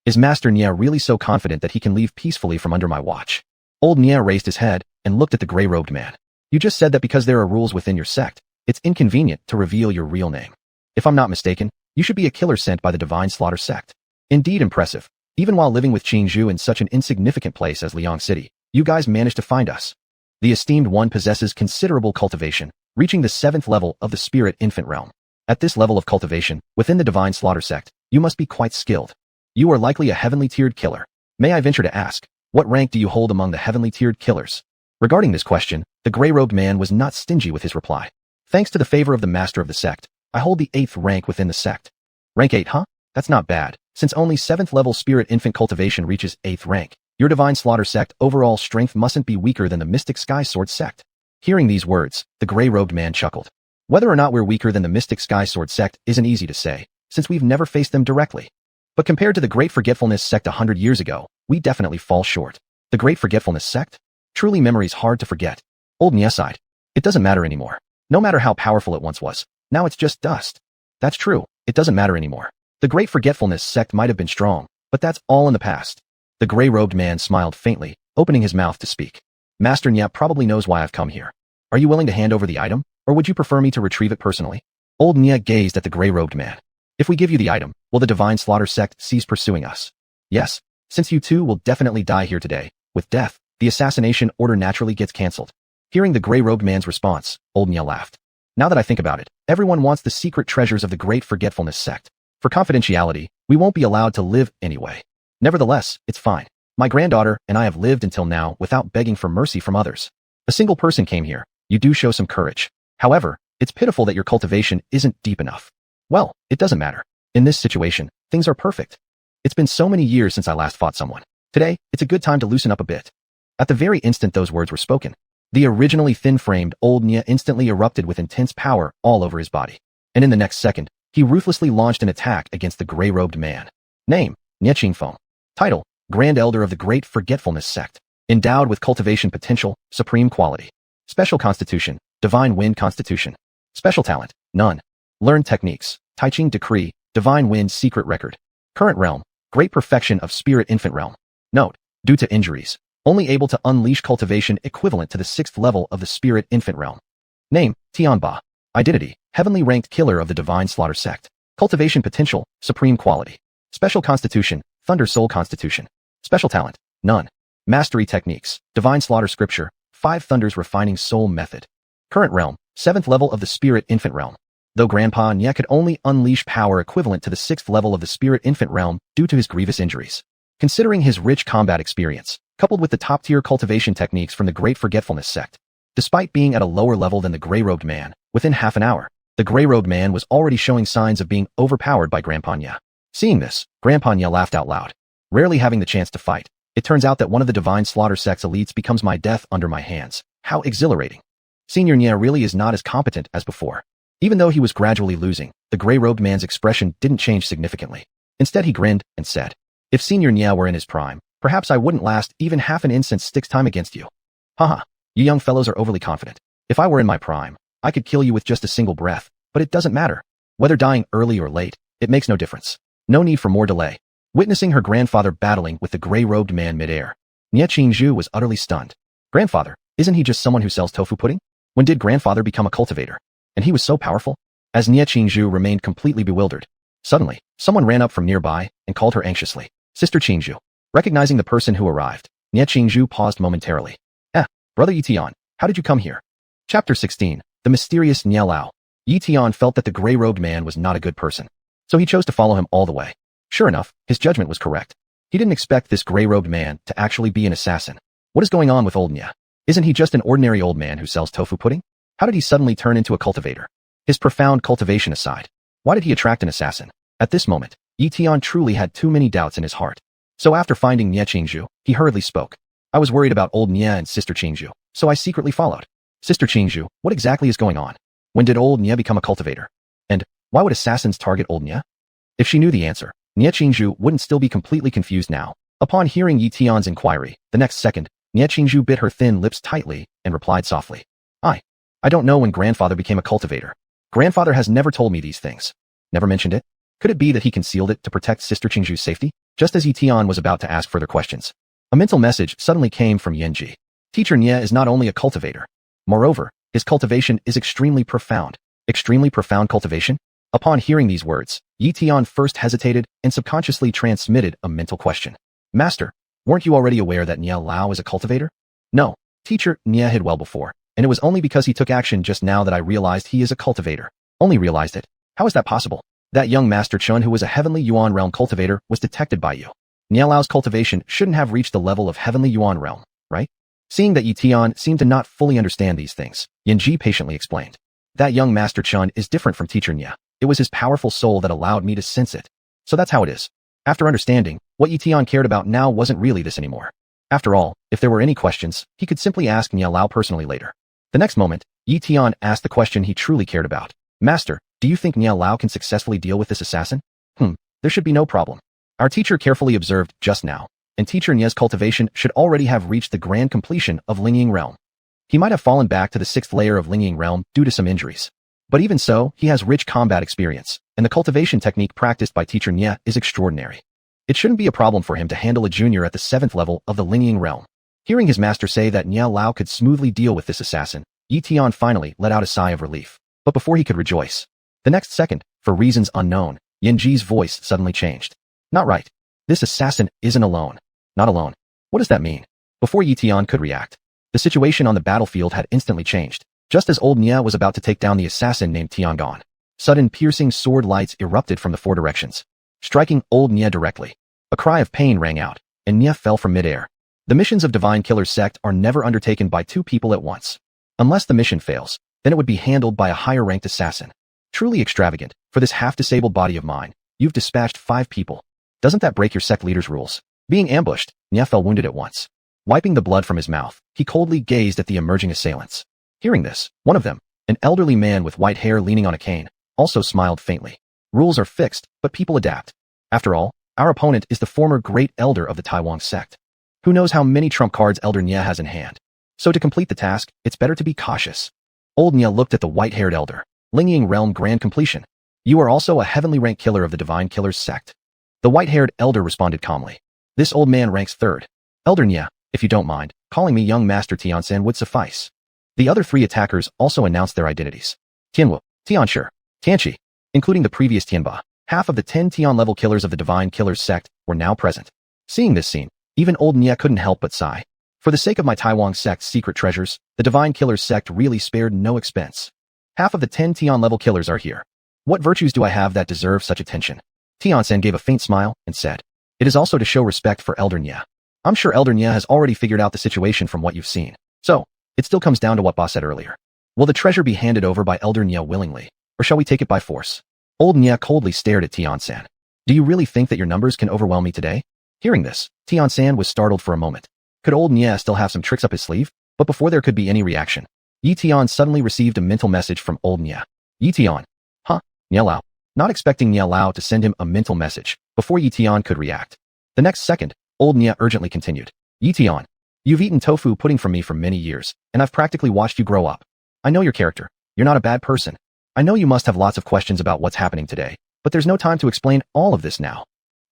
Is Master Nye really so confident that he can leave peacefully from under my watch? Old Nye raised his head and looked at the gray-robed man. You just said that because there are rules within your sect, it's inconvenient to reveal your real name. If I'm not mistaken, you should be a killer sent by the Divine Slaughter sect. Indeed impressive. Even while living with Qingzhu in such an insignificant place as Lijiang City, you guys managed to find us. The esteemed one possesses considerable cultivation, reaching the 7th level of the spirit infant realm. At this level of cultivation, within the Divine Slaughter sect, you must be quite skilled. You are likely a heavenly tiered killer. May I venture to ask, what rank do you hold among the heavenly tiered killers? Regarding this question, the gray-robed man was not stingy with his reply. Thanks to the favor of the master of the sect, I hold the 8th rank within the sect. Rank 8, huh? That's not bad, since only 7th level spirit infant cultivation reaches 8th rank. Your Divine Slaughter sect overall strength mustn't be weaker than the Mystic Sky Sword sect. Hearing these words, the gray-robed man chuckled. Whether or not we're weaker than the Mystic Sky Sword sect isn't easy to say, since we've never faced them directly. But compared to the Great Forgetfulness sect 100 years ago, we definitely fall short. The Great Forgetfulness sect? Truly memories hard to forget. Old Nye sighed. It doesn't matter anymore. No matter how powerful it once was, now it's just dust. That's true, it doesn't matter anymore. The Great Forgetfulness sect might have been strong, but that's all in the past. The gray-robed man smiled faintly, opening his mouth to speak. Master Nye probably knows why I've come here. Are you willing to hand over the item, or would you prefer me to retrieve it personally? Old Nye gazed at the gray-robed man. If we give you the item, will the Divine Slaughter sect cease pursuing us? Yes, since you two will definitely die here today. With death, the assassination order naturally gets cancelled. Hearing the gray-robed man's response, old Nye laughed. Now that I think about it, everyone wants the secret treasures of the Great Forgetfulness sect. For confidentiality, we won't be allowed to live anyway. Nevertheless, it's fine. My granddaughter and I have lived until now without begging for mercy from others. A single person came here. You do show some courage. However, it's pitiful that your cultivation isn't deep enough. Well, it doesn't matter. In this situation, things are perfect. It's been so many years since I last fought someone. Today, it's a good time to loosen up a bit. At the very instant those words were spoken, the originally thin-framed old Nye instantly erupted with intense power all over his body. And in the next second, he ruthlessly launched an attack against the gray-robed man. Name: Ye Tian. Title: Grand Elder of the Great Forgetfulness Sect. Endowed with cultivation potential, supreme quality. Special constitution, divine wind constitution. Special talent, none. Learned techniques, Tai Ching decree, divine wind secret record. Current realm, great perfection of spirit infant realm. Note: due to injuries, only able to unleash cultivation equivalent to the 6th level of the spirit infant realm. Name: Tianba. Identity: heavenly ranked killer of the divine slaughter sect. Cultivation potential, supreme quality. Special constitution, thunder soul constitution. Special talent, none. Mastery techniques, divine slaughter scripture, 5 thunders refining soul method. Current realm, 7th level of the spirit infant realm. Though Grandpa Nye could only unleash power equivalent to the 6th level of the spirit infant realm due to his grievous injuries. Considering his rich combat experience, coupled with the top-tier cultivation techniques from the Great Forgetfulness sect, despite being at a lower level than the gray-robed man, within half an hour, the gray-robed man was already showing signs of being overpowered by Grandpa Nye. Seeing this, Grandpa Nye laughed out loud. Rarely having the chance to fight, it turns out that one of the divine slaughter sect's elites becomes my death under my hands. How exhilarating. Senior Nye really is not as competent as before. Even though he was gradually losing, the gray-robed man's expression didn't change significantly. Instead he grinned and said, "If Senior Nye were in his prime, perhaps I wouldn't last even half an instant sticks time against you. Haha, you young fellows are overly confident. If I were in my prime, I could kill you with just a single breath, but it doesn't matter. Whether dying early or late, it makes no difference. No need for more delay." Witnessing her grandfather battling with the gray-robed man midair, Nye Qingzhu was utterly stunned. Grandfather, isn't he just someone who sells tofu pudding? When did grandfather become a cultivator? And he was so powerful? As Nye Qingzhu remained completely bewildered, suddenly, someone ran up from nearby and called her anxiously, "Sister Qingzhu." Recognizing the person who arrived, Nye Qingzhu paused momentarily. Brother Ye Tian, how did you come here?" Chapter 16, The Mysterious Nye Lao. Ye Tian felt that the gray-robed man was not a good person, so he chose to follow him all the way. Sure enough, his judgment was correct. He didn't expect this gray-robed man to actually be an assassin. What is going on with old Nye? Isn't he just an ordinary old man who sells tofu pudding? How did he suddenly turn into a cultivator? His profound cultivation aside, why did he attract an assassin? At this moment, Ye Tian truly had too many doubts in his heart. So after finding Nye Qingzhu, he hurriedly spoke. "I was worried about old Nye and Sister Qingzhu, so I secretly followed. Sister Qingzhu, what exactly is going on? When did old Nye become a cultivator? And why would assassins target old Nye?" If she knew the answer, Nye Qingzhu wouldn't still be completely confused now. Upon hearing Ye Tian's inquiry, the next second, Nye Qingzhu bit her thin lips tightly and replied softly, I don't know when grandfather became a cultivator. Grandfather has never told me these things. Never mentioned it? Could it be that he concealed it to protect Sister Qingzhu's safety?" Just as Ye Tian was about to ask further questions, a mental message suddenly came from Yenji. Teacher Nye is not only a cultivator. Moreover, his cultivation is extremely profound. Extremely profound cultivation? Upon hearing these words, Ye Tian first hesitated and subconsciously transmitted a mental question. "Master, weren't you already aware that Nye Lao is a cultivator?" "No, teacher, Nye hid well before, and it was only because he took action just now that I realized he is a cultivator." "Only realized it? How is that possible? That young Master Chun who was a heavenly Yuan realm cultivator was detected by you. Nye Lao's cultivation shouldn't have reached the level of heavenly Yuan realm, right?" Seeing that Ye Tian seemed to not fully understand these things, Yenji patiently explained. "That young Master Chun is different from Teacher Nye. It was his powerful soul that allowed me to sense it. So that's how it is." After understanding, what Ye Tian cared about now wasn't really this anymore. After all, if there were any questions, he could simply ask Nye Lao personally later. The next moment, Ye Tian asked the question he truly cared about. "Master, do you think Nye Lao can successfully deal with this assassin?" There should be no problem. Our teacher carefully observed just now, and Teacher Nye's cultivation should already have reached the grand completion of Lingying realm. He might have fallen back to the 6th layer of Lingying realm due to some injuries. But even so, he has rich combat experience, and the cultivation technique practiced by Teacher Nye is extraordinary. It shouldn't be a problem for him to handle a junior at the 7th level of the Lingying realm. Hearing his master say that Nye Lao could smoothly deal with this assassin, Ye Tian finally let out a sigh of relief. But before he could rejoice, the next second, for reasons unknown, Yenji's voice suddenly changed. "Not right. This assassin isn't alone. Not alone. What does that mean?" Before Ye Tian could react, the situation on the battlefield had instantly changed. Just as old Nye was about to take down the assassin named Tiangon, sudden piercing sword lights erupted from the 4 directions, striking old Nye directly. A cry of pain rang out, and Nye fell from midair. The missions of Divine Killer Sect are never undertaken by 2 people at once. Unless the mission fails, then it would be handled by a higher-ranked assassin. Truly extravagant. For this half-disabled body of mine, you've dispatched 5 people. Doesn't that break your sect leader's rules? Being ambushed, Nye fell wounded at once. Wiping the blood from his mouth, he coldly gazed at the emerging assailants. Hearing this, one of them, an elderly man with white hair leaning on a cane, also smiled faintly. Rules are fixed, but people adapt. After all, Our opponent is the former Great Elder of the Taiwan sect. Who knows how many trump cards Elder Nye has in hand? So to complete the task, it's better to be cautious. Old Nye looked at the white-haired elder. Lingying Realm Grand Completion. You are also a heavenly rank killer of the Divine Killers sect. The white-haired elder responded calmly. This old man ranks 3rd. Elder Nye, if you don't mind, calling me young Master Tian-san would suffice. The other 3 attackers also announced their identities. Tianwu, Tianshi, Tianchi, including the previous Tianba. Half of the 10 Tian-level killers of the Divine Killers sect were now present. Seeing this scene, even old Nye couldn't help but sigh. For the sake of my Taiwan sect's secret treasures, the Divine Killers sect really spared no expense. Half of the 10 Tian-level killers are here. What virtues do I have that deserve such attention? Tian-san gave a faint smile and said, it is also to show respect for Elder Nye. I'm sure Elder Nye has already figured out the situation from what you've seen. So, it still comes down to what Boss said earlier. Will the treasure be handed over by Elder Nye willingly, or shall we take it by force? Old Nye coldly stared at Tian-san. Do you really think that your numbers can overwhelm me today? Hearing this, Tian-san was startled for a moment. Could old Nye still have some tricks up his sleeve? But before there could be any reaction, Ye Tian suddenly received a mental message from old Nye. Ye Tian. Huh? Nye Lao. Not expecting Nye Lao to send him a mental message before Ye Tian could react. The next second, old Nye urgently continued. Ye Tian. You've eaten tofu pudding from me for many years, and I've practically watched you grow up. I know your character. You're not a bad person. I know you must have lots of questions about what's happening today, but there's no time to explain all of this now.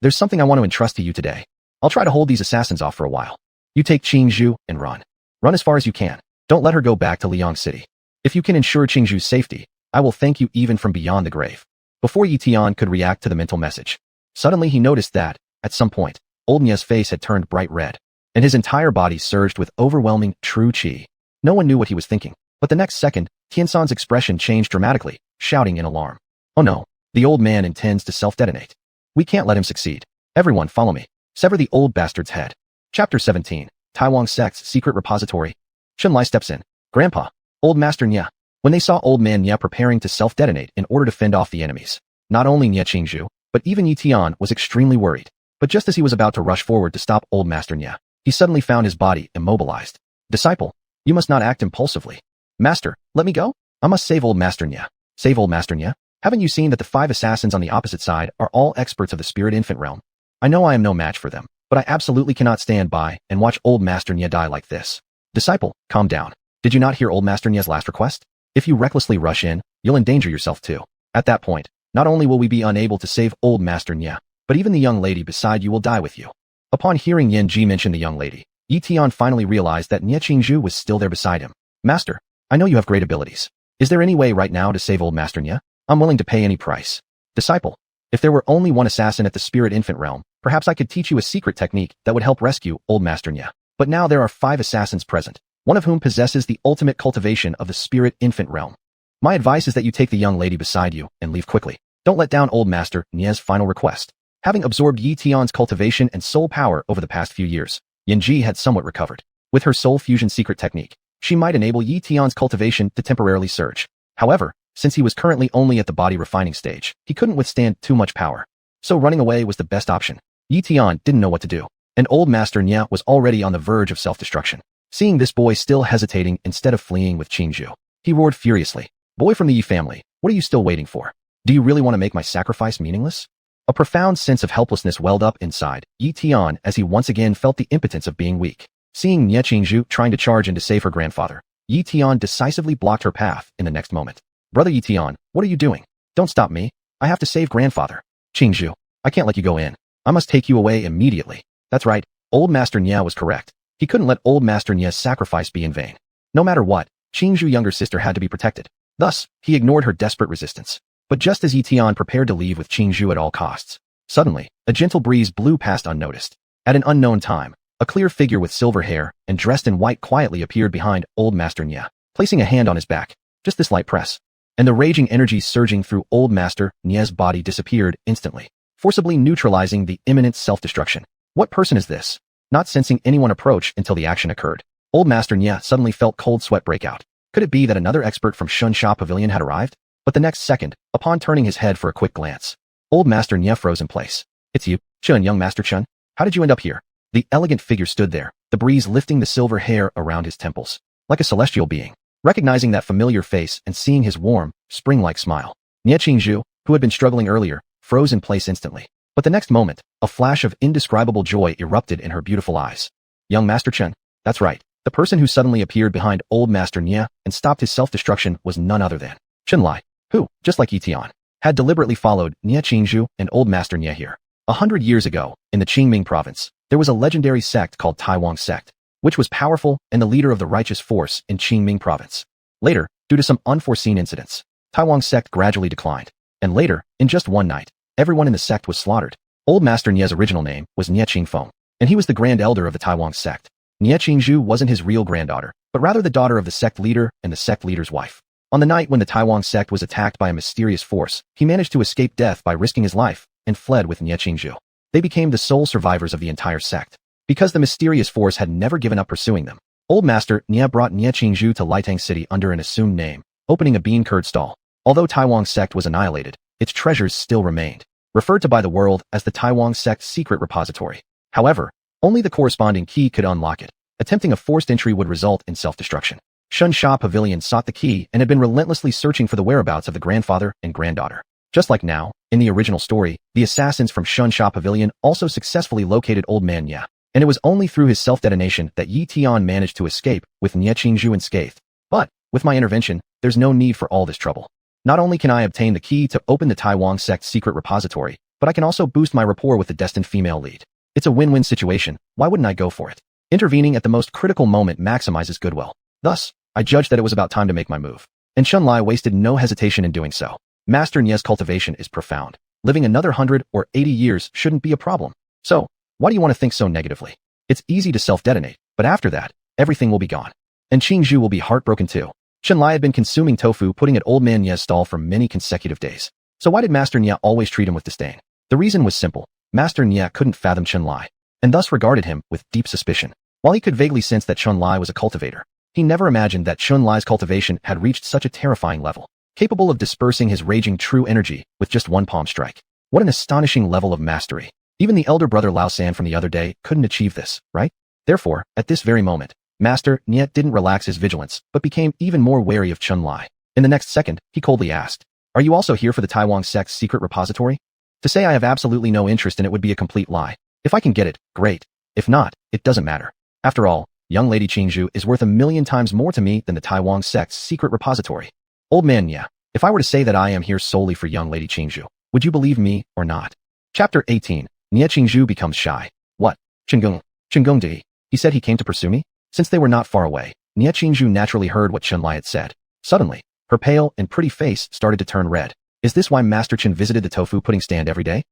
There's something I want to entrust to you today. I'll try to hold these assassins off for a while. You take Qingzhu and run. Run as far as you can. Don't let her go back to Liang City. If you can ensure Qingzhu's safety, I will thank you even from beyond the grave. Before Ye Tian could react to the mental message, suddenly he noticed that, at some point, old Nye's face had turned bright red, and his entire body surged with overwhelming true qi. No one knew what he was thinking, but the next second, Tiansan's expression changed dramatically, shouting in alarm. Oh no, the old man intends to self-detonate. We can't let him succeed. Everyone follow me. Sever the old bastard's head. Chapter 17, Taiwan Sect's Secret Repository. Shunlai steps in. Grandpa, old Master Nye. When they saw old man Nye preparing to self-detonate in order to fend off the enemies, not only Nye Qingzhu, but even Ye Tian was extremely worried. But just as he was about to rush forward to stop old Master Nye, he suddenly found his body immobilized. Disciple, you must not act impulsively. Master, let me go? I must save old Master Nye. Save old Master Nye? Haven't you seen that the 5 assassins on the opposite side are all experts of the spirit infant realm? I know I am no match for them, but I absolutely cannot stand by and watch old Master Nye die like this. Disciple, calm down. Did you not hear old Master Nye's last request? If you recklessly rush in, you'll endanger yourself too. At that point, not only will we be unable to save old Master Nye, but even the young lady beside you will die with you. Upon hearing Yen Ji mention the young lady, Ye Tian finally realized that Nye Qingzhu was still there beside him. Master, I know you have great abilities. Is there any way right now to save old Master Nye? I'm willing to pay any price. Disciple, if there were only one assassin at the spirit infant realm, perhaps I could teach you a secret technique that would help rescue old Master Nye. But now there are 5 assassins present, one of whom possesses the ultimate cultivation of the spirit infant realm. My advice is that you take the young lady beside you and leave quickly. Don't let down old Master Nye's final request. Having absorbed Ye Tian's cultivation and soul power over the past few years, Yen Ji had somewhat recovered. With her soul fusion secret technique, she might enable Ye Tian's cultivation to temporarily surge. However, since he was currently only at the body refining stage, he couldn't withstand too much power. So running away was the best option. Ye Tian didn't know what to do, and old Master Nye was already on the verge of self-destruction. Seeing this boy still hesitating instead of fleeing with Qingzhu, he roared furiously. Boy from the Yi family, what are you still waiting for? Do you really want to make my sacrifice meaningless? A profound sense of helplessness welled up inside Ye Tian as he once again felt the impotence of being weak. Seeing Nye Qingzhu trying to charge in to save her grandfather, Ye Tian decisively blocked her path in the next moment. Brother Ye Tian, what are you doing? Don't stop me. I have to save grandfather. Qingzhu, I can't let you go in. I must take you away immediately. That's right, old Master Nye was correct. He couldn't let old Master Nye's sacrifice be in vain. No matter what, Qingzhu's younger sister had to be protected. Thus, he ignored her desperate resistance. But just as Ye Tian prepared to leave with Qingzhu at all costs, suddenly, a gentle breeze blew past unnoticed. At an unknown time, a clear figure with silver hair and dressed in white quietly appeared behind old Master Nye, placing a hand on his back. Just this light press, and the raging energy surging through old Master Nye's body disappeared instantly, forcibly neutralizing the imminent self-destruction. What person is this? Not sensing anyone approach until the action occurred, old Master Nye suddenly felt cold sweat break out. Could it be that another expert from Shunsha Pavilion had arrived? But the next second, upon turning his head for a quick glance, old Master Nye froze in place. It's you, Chun, young Master Chun. How did you end up here? The elegant figure stood there, the breeze lifting the silver hair around his temples, like a celestial being. Recognizing that familiar face and seeing his warm, spring-like smile, Nye Qingzhu, who had been struggling earlier, froze in place instantly. But the next moment, a flash of indescribable joy erupted in her beautiful eyes. Young Master Chen? That's right. The person who suddenly appeared behind old Master Nye and stopped his self-destruction was none other than Chen Lai, who, just like Ye Tian, had deliberately followed Nye Qingzhu and old Master Nye here. 100 years ago, in the Qingming province, there was a legendary sect called Taiwang sect, which was powerful and the leader of the righteous force in Qingming province. Later, due to some unforeseen incidents, Taiwang sect gradually declined, and later, in just one night, everyone in the sect was slaughtered. Old Master Nye's original name was Nye Qingfeng, and he was the grand elder of the Taiwang sect. Nye Qingzhu wasn't his real granddaughter, but rather the daughter of the sect leader and the sect leader's wife. On the night when the Taiwang sect was attacked by a mysterious force, he managed to escape death by risking his life and fled with Nye Qingzhu. They became the sole survivors of the entire sect, because the mysterious force had never given up pursuing them. Old Master Nye brought Nye Qingzhu to Litang City under an assumed name, opening a bean curd stall. Although Taiwang sect was annihilated, its treasures still remained, referred to by the world as the Taiwang sect's secret repository. However, only the corresponding key could unlock it. Attempting a forced entry would result in self-destruction. Shun Sha Pavilion sought the key and had been relentlessly searching for the whereabouts of the grandfather and granddaughter. Just like now, in the original story, the assassins from Shun Sha Pavilion also successfully located Old Man Nye, and it was only through his self-detonation that Ye Tian managed to escape with Nye Qingzhu unscathed. But, with my intervention, there's no need for all this trouble. Not only can I obtain the key to open the Taiwang sect's secret repository, but I can also boost my rapport with the destined female lead. It's a win-win situation, why wouldn't I go for it? Intervening at the most critical moment maximizes goodwill. Thus, I judged that it was about time to make my move. And Chen Lai wasted no hesitation in doing so. Master Nye's cultivation is profound. Living another 100 or 80 years shouldn't be a problem. So, why do you want to think so negatively? It's easy to self-detonate, but after that, everything will be gone. And Qingzhu will be heartbroken too. Chen Lai had been consuming tofu pudding at Old Man Nye's stall for many consecutive days. So why did Master Nye always treat him with disdain? The reason was simple. Master Nye couldn't fathom Chen Lai, and thus regarded him with deep suspicion. While he could vaguely sense that Chen Lai was a cultivator, he never imagined that Chen Lai's cultivation had reached such a terrifying level, capable of dispersing his raging true energy with just one palm strike. What an astonishing level of mastery. Even the elder brother Lao San from the other day couldn't achieve this, right? Therefore, at this very moment, Master Nye didn't relax his vigilance, but became even more wary of Chen Lai. In the next second, he coldly asked, "Are you also here for the Taiwang sect's secret repository?" To say I have absolutely no interest in it would be a complete lie. If I can get it, great. If not, it doesn't matter. After all, young Lady Qingzhu is worth 1,000,000 times more to me than the Taiwang sect's secret repository. Old Man Nye, if I were to say that I am here solely for young Lady Qingzhu, would you believe me or not? Chapter 18. Nye Qingzhu becomes shy. What? Qinggong Di. He said he came to pursue me? Since they were not far away, Nye Qingzhu naturally heard what Chen Lai had said. Suddenly, her pale and pretty face started to turn red. Is this why Master Chen visited the tofu pudding stand every day?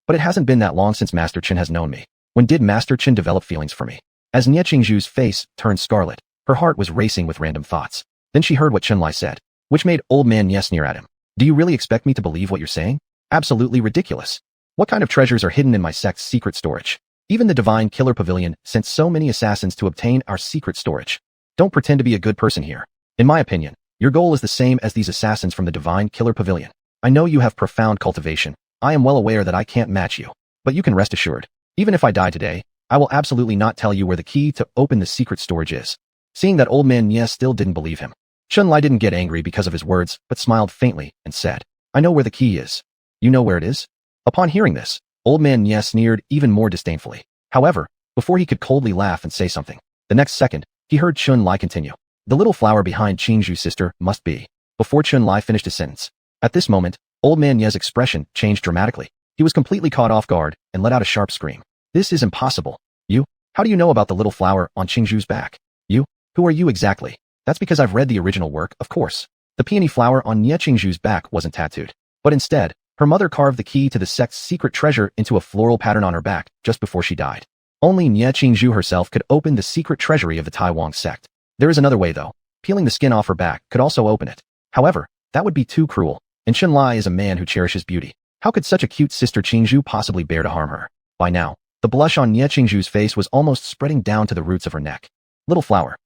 But it hasn't been that long since Master Chen has known me. When did Master Chen develop feelings for me? As Nye Qingzhu's face turned scarlet, her heart was racing with random thoughts. Then she heard what Chen Lai said, which made Old Man Nye sneer at him. Do you really expect me to believe what you're saying? Absolutely ridiculous. What kind of treasures are hidden in my sect's secret storage? Even the Divine Killer Pavilion sent so many assassins to obtain our secret storage. Don't pretend to be a good person here. In my opinion, your goal is the same as these assassins from the Divine Killer Pavilion. I know you have profound cultivation. I am well aware that I can't match you. But you can rest assured, even if I die today, I will absolutely not tell you where the key to open the secret storage is. Seeing that Old Man Nye still didn't believe him, Chen Lai didn't get angry because of his words, but smiled faintly and said, I know where the key is. You know where it is? Upon hearing this, Old Man Nye sneered even more disdainfully. However, before he could coldly laugh and say something, the next second, he heard Chen Lai continue. The little flower behind Qingzhu's sister must be. Before Chen Lai finished his sentence. At this moment, Old Man Nye's expression changed dramatically. He was completely caught off guard and let out a sharp scream. This is impossible. You? How do you know about the little flower on Qingzhu's back? You? Who are you exactly? That's because I've read the original work, of course. The peony flower on Nye Qingzhu's back wasn't tattooed. But instead, her mother carved the key to the sect's secret treasure into a floral pattern on her back just before she died. Only Nye Qingzhu herself could open the secret treasury of the Taiwang sect. There is another way though. Peeling the skin off her back could also open it. However, that would be too cruel. And Chen Lai is a man who cherishes beauty. How could such a cute sister Qingzhu possibly bear to harm her? By now, the blush on Nye Qingzhu's face was almost spreading down to the roots of her neck. Little flower.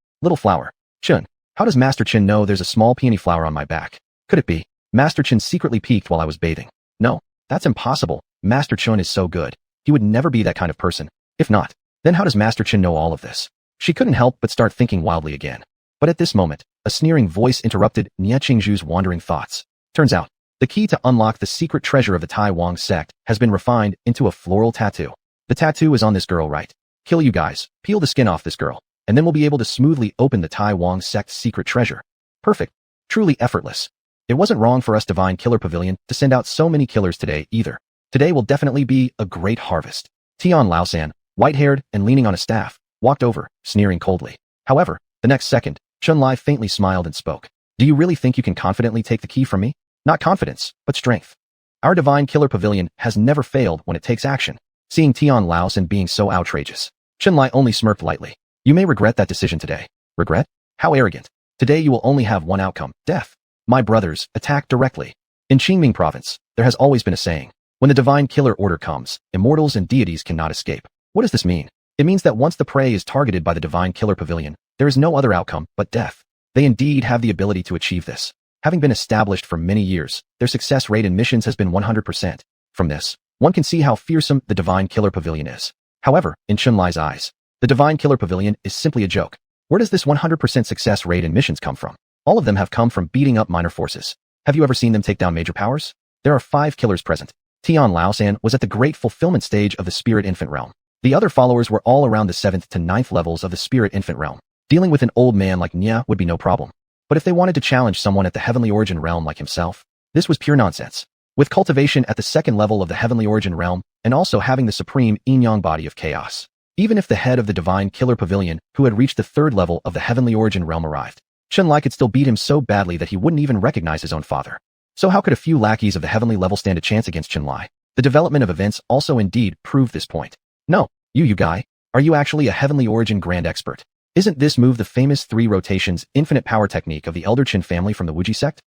Chen, how does Master Chen know there's a small peony flower on my back? Could it be Master Chen secretly peeked while I was bathing? No, that's impossible. Master Chen is so good. He would never be that kind of person. If not, then how does Master Chen know all of this? She couldn't help but start thinking wildly again. But at this moment, a sneering voice interrupted Nye Qingzhu's wandering thoughts. Turns out, The key to unlock the secret treasure of the Tai Wang sect has been refined into a floral tattoo. The tattoo is on this girl, right? Kill you guys, peel the skin off this girl, and then we'll be able to smoothly open the Tai Wang sect's secret treasure. Perfect. Truly effortless. It wasn't wrong for us Divine Killer Pavilion to send out so many killers today either. Today will definitely be a great harvest. Tian Laosan, white-haired and leaning on a staff, walked over, sneering coldly. However, the next second, Chun-Li faintly smiled and spoke. Do you really think you can confidently take the key from me? Not confidence, but strength. Our Divine Killer Pavilion has never failed when it takes action. Seeing Tian Laosan being so outrageous, Chun-Li only smirked lightly. You may regret that decision today. Regret? How arrogant. Today you will only have one outcome, death. My brothers, attack directly. In Qingming province, there has always been a saying. When the Divine Killer Order comes, immortals and deities cannot escape. What does this mean? It means that once the prey is targeted by the Divine Killer Pavilion, there is no other outcome but death. They indeed have the ability to achieve this. Having been established for many years, their success rate in missions has been 100%. From this, one can see how fearsome the Divine Killer Pavilion is. However, in Chun-Li's eyes, the Divine Killer Pavilion is simply a joke. Where does this 100% success rate in missions come from? All of them have come from beating up minor forces. Have you ever seen them take down major powers? There are 5 killers present. Tian Laosan was at the great fulfillment stage of the Spirit Infant Realm. The other followers were all around the 7th to 9th levels of the Spirit Infant Realm. Dealing with an old man like Nya would be no problem. But if they wanted to challenge someone at the Heavenly Origin Realm like himself, this was pure nonsense. With cultivation at the 2nd level of the Heavenly Origin Realm, and also having the supreme yin-yang body of chaos, even if the head of the Divine Killer Pavilion, who had reached the 3rd level of the Heavenly Origin Realm arrived, Chun-Li could still beat him so badly that he wouldn't even recognize his own father. So how could a few lackeys of the heavenly level stand a chance against Chun-Li? The development of events also indeed proved this point. No, you guy, are you actually a Heavenly Origin Grand Expert? Isn't this move the famous 3 rotations infinite power technique of the Elder Qin family from the Wuji sect?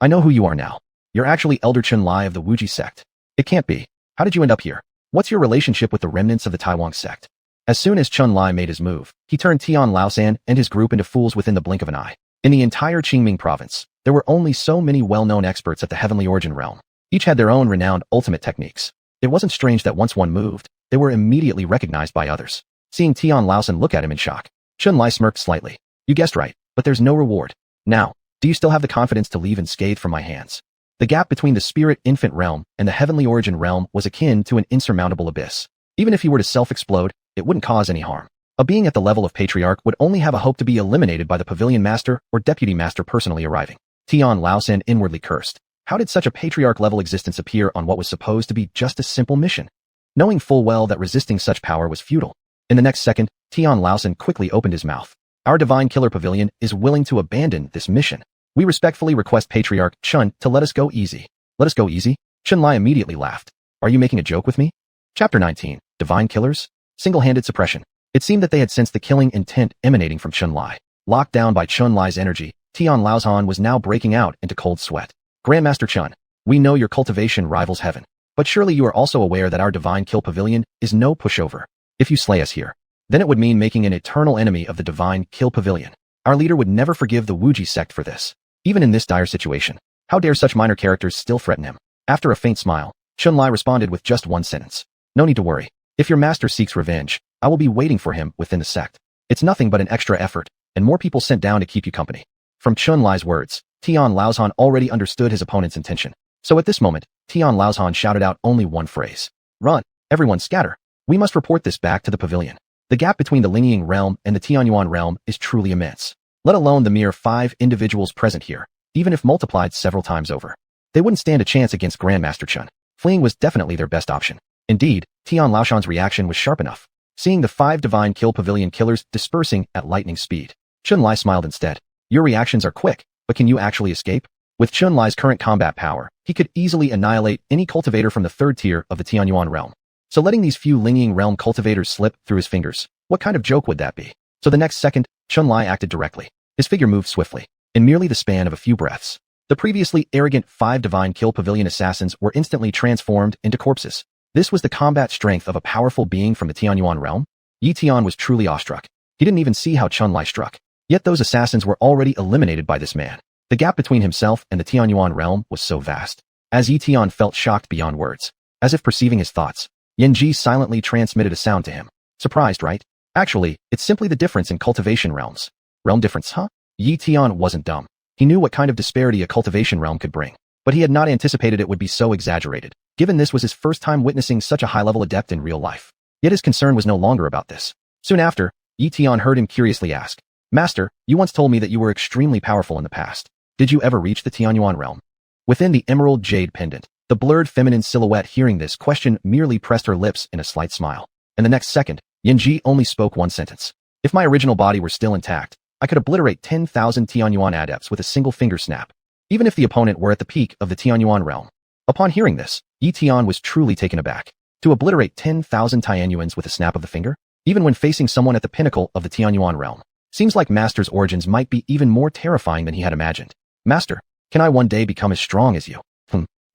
I know who you are now. You're actually Elder Chun-Li of the Wuji sect. It can't be. How did you end up here? What's your relationship with the remnants of the Tai Wang sect? As soon as Chun-Li made his move, he turned Tian Laosan and his group into fools within the blink of an eye. In the entire Qingming province, there were only so many well-known experts at the Heavenly Origin Realm. Each had their own renowned ultimate techniques. It wasn't strange that once one moved, they were immediately recognized by others. Seeing Tian Laosan look at him in shock, Chun-Li smirked slightly. You guessed right, but there's no reward. Now, do you still have the confidence to leave unscathed from my hands? The gap between the Spirit Infant Realm and the Heavenly Origin Realm was akin to an insurmountable abyss. Even if he were to self-explode, it wouldn't cause any harm. A being at the level of Patriarch would only have a hope to be eliminated by the Pavilion Master or Deputy Master personally arriving. Tian Laosan inwardly cursed. How did such a Patriarch-level existence appear on what was supposed to be just a simple mission? Knowing full well that resisting such power was futile. In the next second, Tian Laosan quickly opened his mouth. Our Divine Killer Pavilion is willing to abandon this mission. We respectfully request Patriarch Chun to let us go easy. Let us go easy? Chun-Li immediately laughed. Are you making a joke with me? Chapter 19. Divine Killers? Single-handed suppression. It seemed that they had sensed the killing intent emanating from Chun-Li. Locked down by Chun-Li's energy, Tian Laosan was now breaking out into cold sweat. Grandmaster Chun, we know your cultivation rivals heaven, but surely you are also aware that our Divine Kill Pavilion is no pushover. If you slay us here, then it would mean making an eternal enemy of the Divine Kill Pavilion. Our leader would never forgive the Wuji sect for this. Even in this dire situation, how dare such minor characters still threaten him? After a faint smile, Chun-Li responded with just one sentence. No need to worry. If your master seeks revenge, I will be waiting for him within the sect. It's nothing but an extra effort, and more people sent down to keep you company. From Chun-Li's words, Tian Laosan already understood his opponent's intention. So at this moment, Tian Laosan shouted out only one phrase. Run, everyone scatter. We must report this back to the pavilion. The gap between the Lingying realm and the Tianyuan realm is truly immense. Let alone the mere 5 individuals present here, even if multiplied several times over. They wouldn't stand a chance against Grandmaster Chun. Fleeing was definitely their best option. Indeed, Tian Laoshan's reaction was sharp enough. Seeing the 5 Divine Kill Pavilion killers dispersing at lightning speed, Chun-Li smiled instead. Your reactions are quick, but can you actually escape? With Chun-Li's current combat power, he could easily annihilate any cultivator from the 3rd tier of the Tianyuan realm. So letting these few Lingying realm cultivators slip through his fingers, what kind of joke would that be? So the next second, Chun-Li acted directly. His figure moved swiftly. In merely the span of a few breaths, the previously arrogant 5 Divine Kill Pavilion assassins were instantly transformed into corpses. This was the combat strength of a powerful being from the Tianyuan realm. Ye Tian was truly awestruck. He didn't even see how Chun-Li struck. Yet those assassins were already eliminated by this man. The gap between himself and the Tianyuan realm was so vast. As Ye Tian felt shocked beyond words, as if perceiving his thoughts, Yan Ji silently transmitted a sound to him. Surprised, right? Actually, it's simply the difference in cultivation realms. Realm difference, huh? Ye Tian wasn't dumb. He knew what kind of disparity a cultivation realm could bring. but he had not anticipated it would be so exaggerated, given this was his first time witnessing such a high-level adept in real life. Yet his concern was no longer about this. Soon after, Ye Tian heard him curiously ask, "Master, you once told me that you were extremely powerful in the past. Did you ever reach the Tianyuan realm?" Within the emerald jade pendant, the blurred feminine silhouette hearing this question merely pressed her lips in a slight smile. And the next second, Yanji only spoke one sentence. "If my original body were still intact, I could obliterate 10,000 Tianyuan adepts with a single finger snap, even if the opponent were at the peak of the Tianyuan realm." Upon hearing this, Ye Tian was truly taken aback. To obliterate 10,000 Tianyuans with a snap of the finger? Even when facing someone at the pinnacle of the Tianyuan realm. Seems like Master's origins might be even more terrifying than he had imagined. "Master, can I one day become as strong as you?"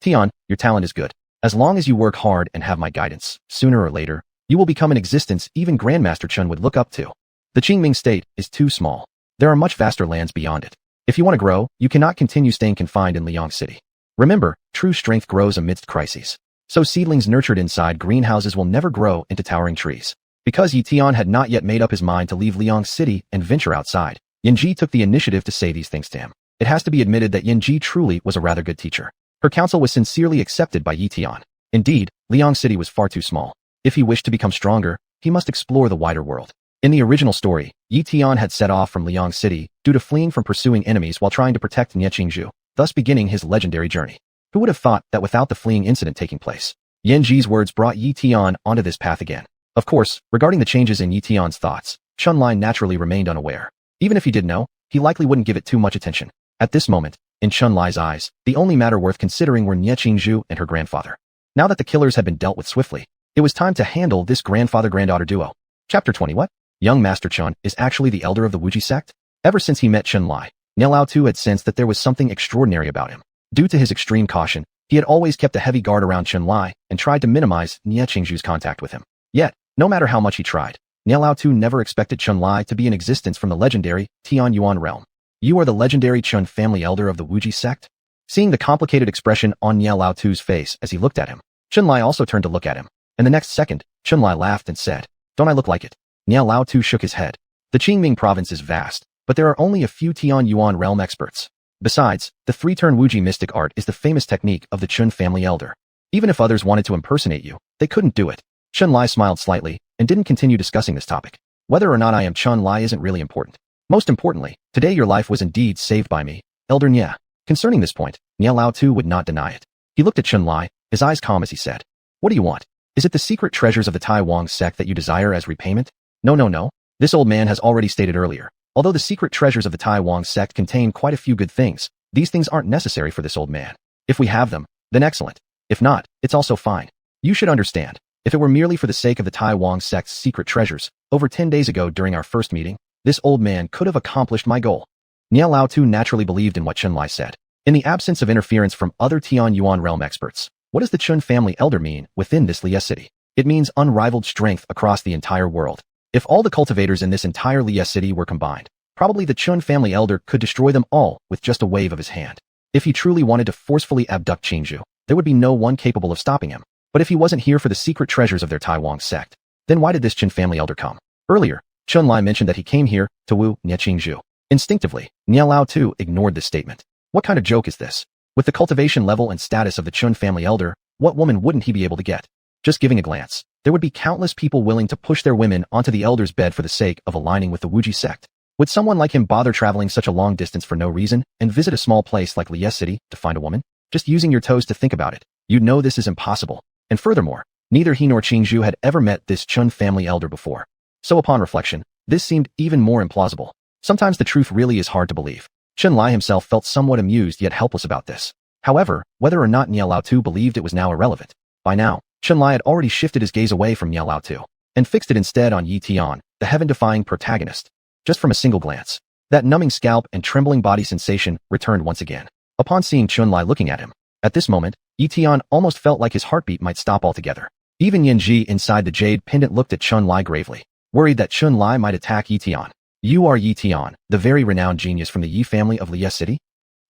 Tian, your talent is good. As long as you work hard and have my guidance, sooner or later, you will become an existence even Grandmaster Chun would look up to. The Qingming state is too small. There are much vaster lands beyond it. If you want to grow, you cannot continue staying confined in Liang City. Remember, true strength grows amidst crises. So seedlings nurtured inside greenhouses will never grow into towering trees. Because Ye Tian had not yet made up his mind to leave Liang City and venture outside, Yanji took the initiative to say these things to him. It has to be admitted that Yanji truly was a rather good teacher. Her counsel was sincerely accepted by Ye Tian. Indeed, Liang City was far too small. If he wished to become stronger, he must explore the wider world. In the original story, Ye Tian had set off from Liang City due to fleeing from pursuing enemies while trying to protect Ye Qingzhu, thus beginning his legendary journey. Who would have thought that without the fleeing incident taking place, Yanji's words brought Ye Tian onto this path again? Of course, regarding the changes in Ye Tian's thoughts, Chunlai naturally remained unaware. Even if he did know, he likely wouldn't give it too much attention. At this moment, in Chunlai's eyes, the only matter worth considering were Ye Qingzhu and her grandfather. Now that the killers had been dealt with swiftly, it was time to handle this grandfather-granddaughter duo. Chapter 20. What? Young Master Chun is actually the elder of the Wuji sect? Ever since he met Chunlai, Nielao had sensed that there was something extraordinary about him. Due to his extreme caution, he had always kept a heavy guard around Chunlai and tried to minimize Ye Qingzhu's contact with him. Yet, no matter how much he tried, Nielao never expected Chunlai to be in existence from the legendary Tianyuan realm. "You are the legendary Chun family elder of the Wuji sect?" Seeing the complicated expression on Nielao's face as he looked at him, Chunlai also turned to look at him, and the next second, Chunlai laughed and said, "Don't I look like it?" Nielao shook his head. The Qingming province is vast, but there are only a few Tianyuan realm experts. Besides, the three-turn Wuji mystic art is the famous technique of the Chun family elder. Even if others wanted to impersonate you, they couldn't do it. Chunlai smiled slightly and didn't continue discussing this topic. Whether or not I am Chunlai isn't really important. Most importantly, today your life was indeed saved by me, Elder Nye. Concerning this point, Nielao would not deny it. He looked at Chunlai, his eyes calm as he said, "What do you want? Is it the secret treasures of the Tai Wang sect that you desire as repayment?" No. This old man has already stated earlier. Although the secret treasures of the Tai Wang sect contain quite a few good things, these things aren't necessary for this old man. If we have them, then excellent. If not, it's also fine. You should understand. If it were merely for the sake of the Tai Wang sect's secret treasures, over 10 days ago during our first meeting, this old man could have accomplished my goal. Nielao naturally believed in what Chunlai said. In the absence of interference from other Tianyuan realm experts, what does the Chun family elder mean within this Liye city? It means unrivaled strength across the entire world. If all the cultivators in this entire Liye city were combined, probably the Chun family elder could destroy them all with just a wave of his hand. If he truly wanted to forcefully abduct Qingzhu, there would be no one capable of stopping him. But if he wasn't here for the secret treasures of their Tai Wang sect, then why did this Chun family elder come? Earlier, Chunlai mentioned that he came here to woo Ye Qingzhu. Instinctively, Nielao ignored this statement. What kind of joke is this? With the cultivation level and status of the Chun family elder, what woman wouldn't he be able to get? Just giving a glance, there would be countless people willing to push their women onto the elder's bed for the sake of aligning with the Wuji sect. Would someone like him bother traveling such a long distance for no reason and visit a small place like Liye City to find a woman? Just using your toes to think about it, you'd know this is impossible. And furthermore, neither he nor Qingzhu had ever met this Chun family elder before. So upon reflection, this seemed even more implausible. Sometimes the truth really is hard to believe. Chunlai himself felt somewhat amused yet helpless about this. However, whether or not Nielao believed it was now irrelevant. By now, Chunlai had already shifted his gaze away from Nielao and fixed it instead on Ye Tian, the heaven-defying protagonist. Just from a single glance, that numbing scalp and trembling body sensation returned once again. Upon seeing Chunlai looking at him, at this moment, Ye Tian almost felt like his heartbeat might stop altogether. Even Yanji inside the jade pendant looked at Chunlai gravely, worried that Chunlai might attack Ye Tian. "You are Ye Tian, the very renowned genius from the Yi family of Liye City?"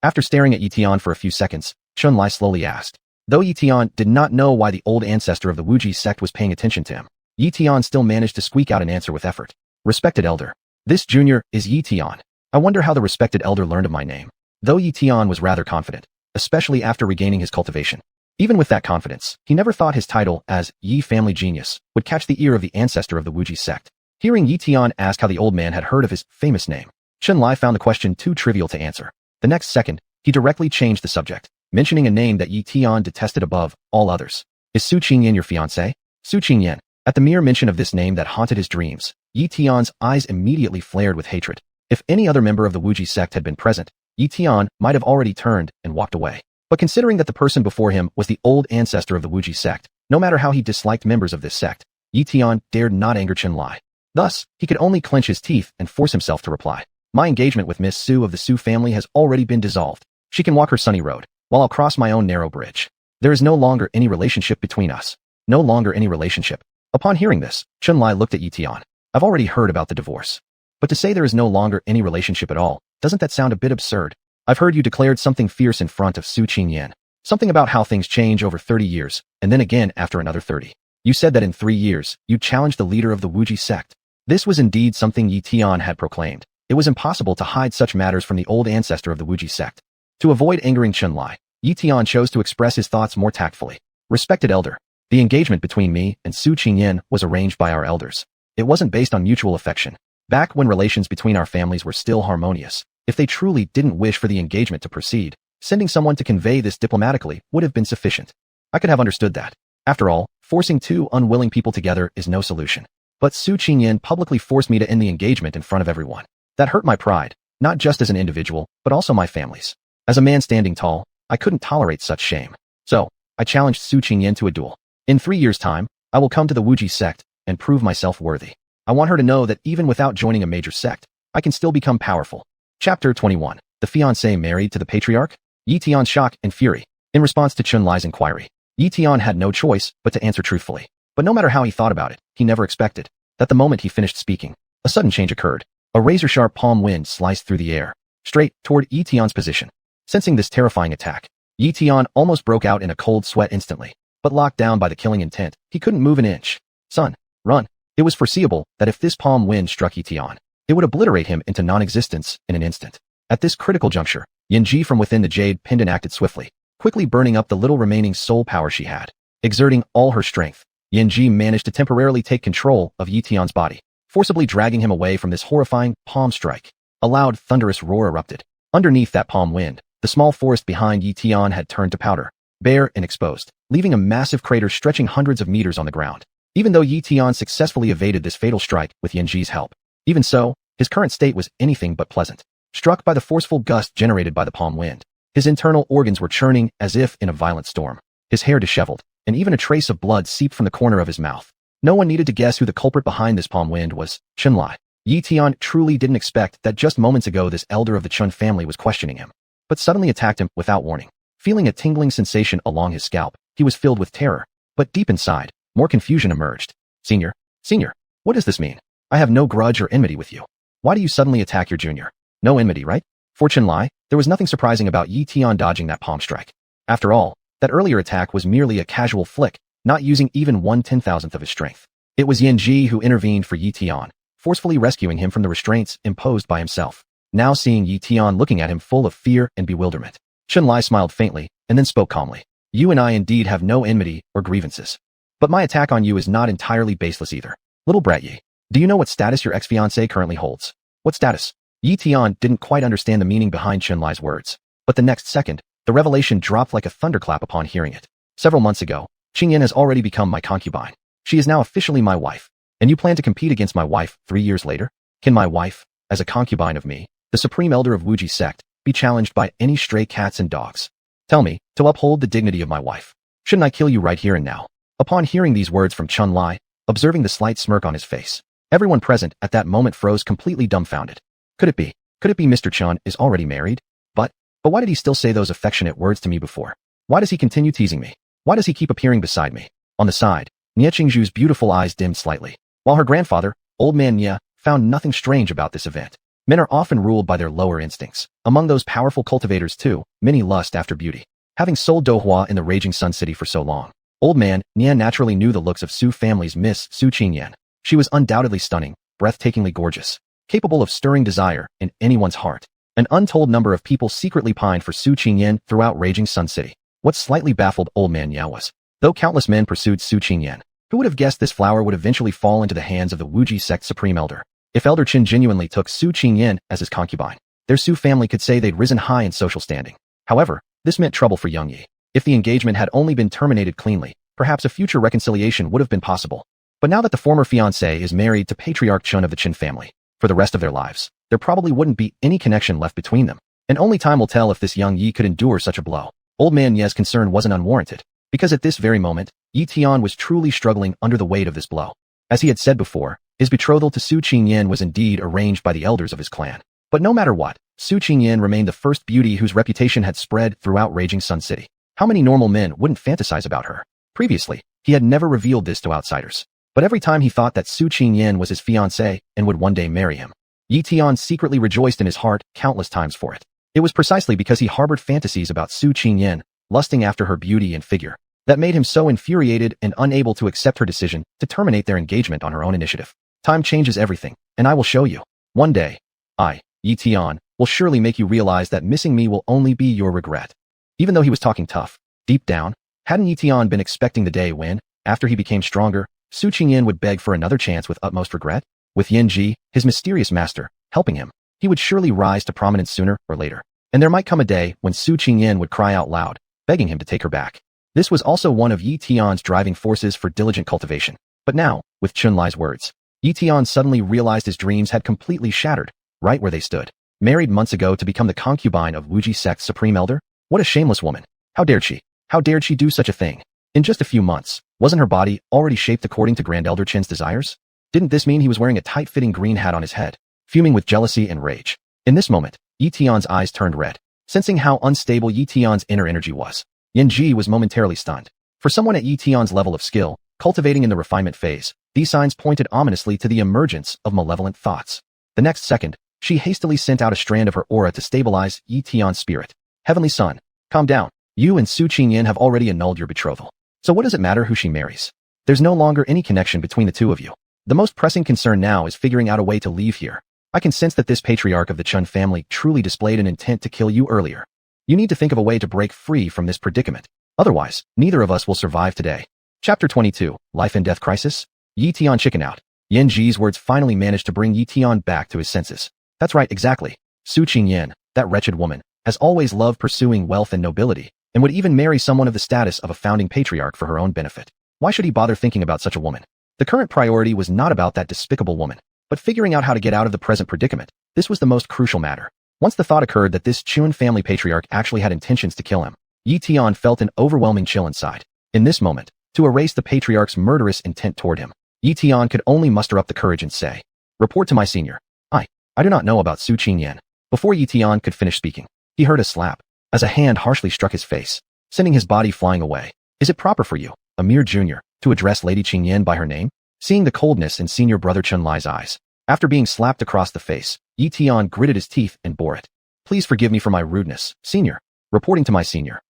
After staring at Ye Tian for a few seconds, Chunlai slowly asked. Though Ye Tian did not know why the old ancestor of the Wuji sect was paying attention to him, Ye Tian still managed to squeak out an answer with effort. "Respected elder. This junior is Ye Tian. I wonder how the respected elder learned of my name." Though Ye Tian was rather confident, especially after regaining his cultivation. Even with that confidence, he never thought his title as Yi Family Genius would catch the ear of the ancestor of the Wuji sect. Hearing Ye Tian ask how the old man had heard of his famous name, Chunlai found the question too trivial to answer. The next second, he directly changed the subject, mentioning a name that Ye Tian detested above all others. Is Su Ching Yen your fiancé? Su Ching Yen. At the mere mention of this name that haunted his dreams, Ye Tian's eyes immediately flared with hatred. If any other member of the Wuji sect had been present, Ye Tian might have already turned and walked away. But considering that the person before him was the old ancestor of the Wuji sect, no matter how he disliked members of this sect, Ye Tian dared not anger Chunlai. Thus, he could only clench his teeth and force himself to reply. My engagement with Miss Su of the Su family has already been dissolved. She can walk her sunny road, while I'll cross my own narrow bridge. There is no longer any relationship between us. No longer any relationship. Upon hearing this, Chunlai looked at Ye Tian. I've already heard about the divorce. But to say there is no longer any relationship at all, doesn't that sound a bit absurd? I've heard you declared something fierce in front of Su Ching Yen. Something about how things change over 30 years, and then again after another 30. You said that in 3 years, you challenged the leader of the Wuji sect. This was indeed something Ye Tian had proclaimed. It was impossible to hide such matters from the old ancestor of the Wuji sect. To avoid angering Chunlai, Ye Tian chose to express his thoughts more tactfully. Respected elder, the engagement between me and Su Ching Yen was arranged by our elders. It wasn't based on mutual affection. Back when relations between our families were still harmonious, if they truly didn't wish for the engagement to proceed, sending someone to convey this diplomatically would have been sufficient. I could have understood that. After all, forcing two unwilling people together is no solution. But Su Ching Yen publicly forced me to end the engagement in front of everyone. That hurt my pride, not just as an individual, but also my family's. As a man standing tall, I couldn't tolerate such shame. So, I challenged Su Ching Yen to a duel. In 3 years' time, I will come to the Wuji sect and prove myself worthy. I want her to know that even without joining a major sect, I can still become powerful. Chapter 21. The fiancé married to the patriarch? Ye Tian's shock and fury. In response to Chunlai's inquiry, Ye Tian had no choice but to answer truthfully. But no matter how he thought about it, he never expected that the moment he finished speaking, a sudden change occurred. A razor-sharp palm wind sliced through the air, straight toward Ye Tian's position. Sensing this terrifying attack, Ye Tian almost broke out in a cold sweat instantly. But locked down by the killing intent, he couldn't move an inch. Son, run. It was foreseeable that if this palm wind struck Ye Tian, it would obliterate him into non-existence in an instant. At this critical juncture, Yanji from within the jade pendant acted swiftly, quickly burning up the little remaining soul power she had. Exerting all her strength, Yanji managed to temporarily take control of Ye Tian's body, forcibly dragging him away from this horrifying palm strike. A loud, thunderous roar erupted. Underneath that palm wind, the small forest behind Ye Tian had turned to powder, bare and exposed, leaving a massive crater stretching hundreds of meters on the ground. Even though Ye Tian successfully evaded this fatal strike with Yanji's help, even so, his current state was anything but pleasant. Struck by the forceful gust generated by the palm wind, his internal organs were churning as if in a violent storm. His hair disheveled, and even a trace of blood seeped from the corner of his mouth. No one needed to guess who the culprit behind this palm wind was. Chunlai. Ye Tian truly didn't expect that just moments ago this elder of the Chun family was questioning him, but suddenly attacked him without warning. Feeling a tingling sensation along his scalp, he was filled with terror. But deep inside, more confusion emerged. Senior, what does this mean? I have no grudge or enmity with you. Why do you suddenly attack your junior? No enmity, right? For Chunlai, there was nothing surprising about Ye Tian dodging that palm strike. After all, that earlier attack was merely a casual flick, not using even 1/10,000th of his strength. It was Yanji who intervened for Ye Tian, forcefully rescuing him from the restraints imposed by himself. Now seeing Ye Tian looking at him full of fear and bewilderment, Chunlai smiled faintly, and then spoke calmly. You and I indeed have no enmity or grievances. But my attack on you is not entirely baseless either. Little brat Ye, do you know what status your ex-fiancé currently holds? What status? Ye Tian didn't quite understand the meaning behind Chunlai's words. But the next second, the revelation dropped like a thunderclap upon hearing it. Several months ago, Ching Yen has already become my concubine. She is now officially my wife. And you plan to compete against my wife 3 years later? Can my wife, as a concubine of me, the supreme elder of Wuji sect, be challenged by any stray cats and dogs? Tell me, to uphold the dignity of my wife, shouldn't I kill you right here and now? Upon hearing these words from Chunlai, observing the slight smirk on his face, everyone present at that moment froze completely dumbfounded. Could it be Mr. Chun is already married? But why did he still say those affectionate words to me before? Why does he continue teasing me? Why does he keep appearing beside me? On the side, Nie Qingzhu's beautiful eyes dimmed slightly, while her grandfather, old man Nie, found nothing strange about this event. Men are often ruled by their lower instincts. Among those powerful cultivators too, many lust after beauty. Having sold Dohua in the raging Sun City for so long, old man Nie naturally knew the looks of Su family's Miss Su Ching Yen. She was undoubtedly stunning, breathtakingly gorgeous, capable of stirring desire in anyone's heart. An untold number of people secretly pined for Su Ching Yen throughout raging Sun City. What slightly baffled old man Ye was, though countless men pursued Su Ching Yen, who would have guessed this flower would eventually fall into the hands of the Wuji sect supreme elder? If Elder Qin genuinely took Su Ching Yen as his concubine, their Su family could say they'd risen high in social standing. However, this meant trouble for young Ye. If the engagement had only been terminated cleanly, perhaps a future reconciliation would have been possible. But now that the former fiancé is married to Patriarch Chun of the Qin family, for the rest of their lives, there probably wouldn't be any connection left between them. And only time will tell if this young Ye could endure such a blow. Old man Ye's concern wasn't unwarranted, because at this very moment, Ye Tian was truly struggling under the weight of this blow. As he had said before, his betrothal to Su Ching Yen was indeed arranged by the elders of his clan. But no matter what, Su Ching Yen remained the first beauty whose reputation had spread throughout raging Sun City. How many normal men wouldn't fantasize about her? Previously, he had never revealed this to outsiders. But every time he thought that Su Ching Yen was his fiancée and would one day marry him, Ye Tian secretly rejoiced in his heart countless times for it. It was precisely because he harbored fantasies about Su Ching Yen, lusting after her beauty and figure, that made him so infuriated and unable to accept her decision to terminate their engagement on her own initiative. Time changes everything, and I will show you. One day, Ye Tian, will surely make you realize that missing me will only be your regret. Even though he was talking tough, deep down, hadn't Ye Tian been expecting the day when, after he became stronger, Su Ching Yen would beg for another chance with utmost regret? With Yen Ji, his mysterious master, helping him, he would surely rise to prominence sooner or later. And there might come a day when Su Ching Yen would cry out loud, begging him to take her back. This was also one of Ye Tian's driving forces for diligent cultivation. But now, with Chun Lai's words, Ye Tian suddenly realized his dreams had completely shattered, right where they stood. Married months ago to become the concubine of Wuji sect's supreme elder? What a shameless woman. How dared she? How dared she do such a thing? In just a few months, wasn't her body already shaped according to Grand Elder Qin's desires? Didn't this mean he was wearing a tight-fitting green hat on his head, fuming with jealousy and rage? In this moment, Ye Tian's eyes turned red, sensing how unstable Ye Tian's inner energy was. Yen Ji was momentarily stunned. For someone at Ye Tian's level of skill, cultivating in the refinement phase, these signs pointed ominously to the emergence of malevolent thoughts. The next second, she hastily sent out a strand of her aura to stabilize Ye Tian's spirit. Heavenly Son, calm down. You and Su Ching Yen have already annulled your betrothal. So what does it matter who she marries? There's no longer any connection between the two of you. The most pressing concern now is figuring out a way to leave here. I can sense that this patriarch of the Chun family truly displayed an intent to kill you earlier. You need to think of a way to break free from this predicament. Otherwise, neither of us will survive today. Chapter 22, Life and Death Crisis? Ye Tian chicken out. Yen Ji's words finally managed to bring Ye Tian back to his senses. That's right, exactly. Su Ching Yen, that wretched woman, has always loved pursuing wealth and nobility, and would even marry someone of the status of a founding patriarch for her own benefit. Why should he bother thinking about such a woman? The current priority was not about that despicable woman, but figuring out how to get out of the present predicament. This was the most crucial matter. Once the thought occurred that this Chun family patriarch actually had intentions to kill him, Ye Tian felt an overwhelming chill inside. In this moment, to erase the patriarch's murderous intent toward him, Ye Tian could only muster up the courage and say, "Report to my senior. I do not know about Su Ching Yen." Before Ye Tian could finish speaking, he heard a slap, as a hand harshly struck his face, sending his body flying away. Is it proper for you, a mere junior, to address Lady Ching Yen by her name? Seeing the coldness in senior brother Chun Lai's eyes, after being slapped across the face, Ye Tian gritted his teeth and bore it. Please forgive me for my rudeness, senior. Reporting to my senior.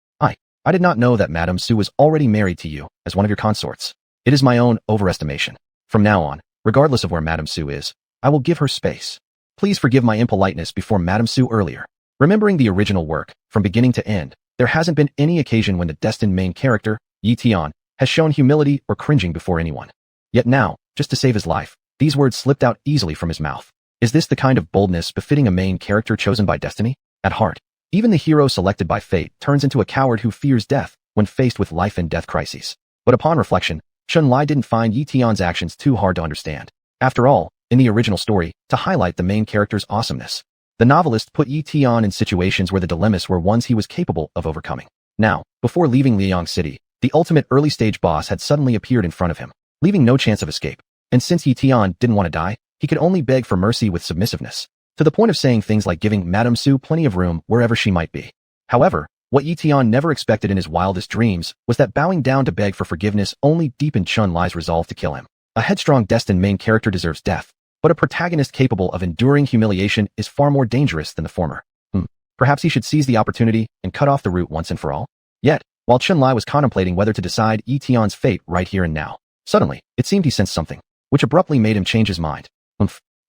I did not know that Madame Su was already married to you as one of your consorts. It is my own overestimation. From now on, regardless of where Madame Su is, I will give her space. Please forgive my impoliteness before Madame Su earlier. Remembering the original work, from beginning to end, there hasn't been any occasion when the destined main character, Ye Tian, has shown humility or cringing before anyone. Yet now, just to save his life, these words slipped out easily from his mouth. Is this the kind of boldness befitting a main character chosen by destiny? At heart, even the hero selected by fate turns into a coward who fears death when faced with life and death crises. But upon reflection, Chun Lai didn't find Ye Tian's actions too hard to understand. After all, in the original story, to highlight the main character's awesomeness, the novelist put Ye Tian in situations where the dilemmas were ones he was capable of overcoming. Now, before leaving Liang City, the ultimate early-stage boss had suddenly appeared in front of him, leaving no chance of escape. And since Ye Tian didn't want to die, he could only beg for mercy with submissiveness, to the point of saying things like giving Madame Su plenty of room wherever she might be. However, what Ye Tian never expected in his wildest dreams was that bowing down to beg for forgiveness only deepened Chun Lai's resolve to kill him. A headstrong destined main character deserves death, but a protagonist capable of enduring humiliation is far more dangerous than the former. Perhaps he should seize the opportunity and cut off the root once and for all? Yet, while Chun Lai was contemplating whether to decide Ye Tian's fate right here and now, suddenly, it seemed he sensed something, which abruptly made him change his mind.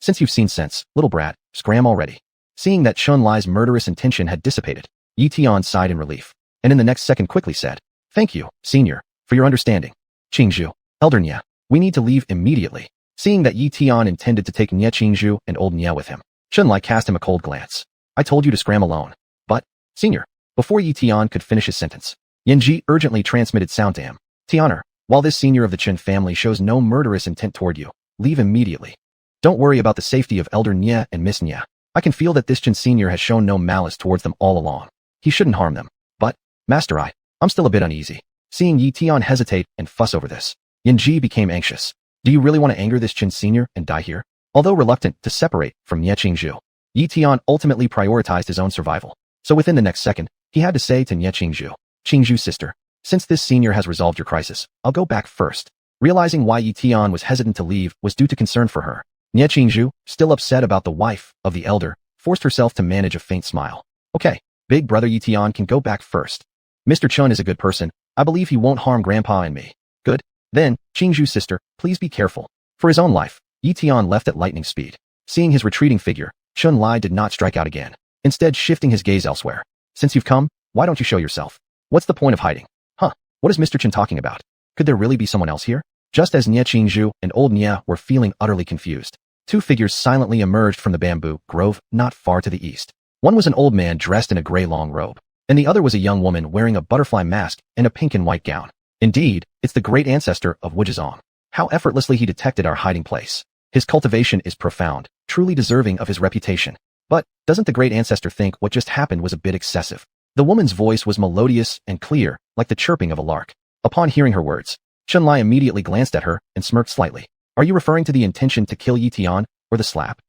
Since you've seen sense, little brat, scram already. Seeing that Chun-Lai's murderous intention had dissipated, Ye Tian sighed in relief, and in the next second quickly said, "Thank you, senior, for your understanding. Qingzhu, Elder Nye, we need to leave immediately." Seeing that Ye Tian intended to take Nye Qingzhu and old Nye with him, Chun-Lai cast him a cold glance. "I told you to scram alone." "But, senior," before Ye Tian could finish his sentence, Yanji urgently transmitted sound to him. "Tianer, while this senior of the Chen family shows no murderous intent toward you, leave immediately. Don't worry about the safety of Elder Nye and Miss Nye. I can feel that this Chen senior has shown no malice towards them all along. He shouldn't harm them. But, Master, I'm still a bit uneasy." Seeing Ye Tian hesitate and fuss over this, Yanji became anxious. "Do you really want to anger this Chen senior and die here?" Although reluctant to separate from Nye Qingzhu, Ye Tian ultimately prioritized his own survival. So within the next second, he had to say to Nye Qingzhu, "Qingzhu sister, since this senior has resolved your crisis, I'll go back first." Realizing why Ye Tian was hesitant to leave was due to concern for her, Nye Qingzhu, still upset about the wife of the elder, forced herself to manage a faint smile. "Okay, big brother Ye Tian can go back first. Mr. Chun is a good person. I believe he won't harm Grandpa and me." "Good. Then, Qingzhu sister, please be careful." For his own life, Ye Tian left at lightning speed. Seeing his retreating figure, Chun-Lai did not strike out again, instead shifting his gaze elsewhere. "Since you've come, why don't you show yourself? What's the point of hiding? Huh, what is Mr. Chen talking about? Could there really be someone else here?" Just as Nye Qingzhu and old Nye were feeling utterly confused, two figures silently emerged from the bamboo grove not far to the east. One was an old man dressed in a gray long robe, and the other was a young woman wearing a butterfly mask and a pink and white gown. Indeed, it's the great ancestor of Wuzhizong. How effortlessly he detected our hiding place. His cultivation is profound, truly deserving of his reputation. But, doesn't the great ancestor think what just happened was a bit excessive? The woman's voice was melodious and clear, like the chirping of a lark. Upon hearing her words, Chun-Lai immediately glanced at her and smirked slightly. "Are you referring to the intention to kill Ye Tian, or the slap?"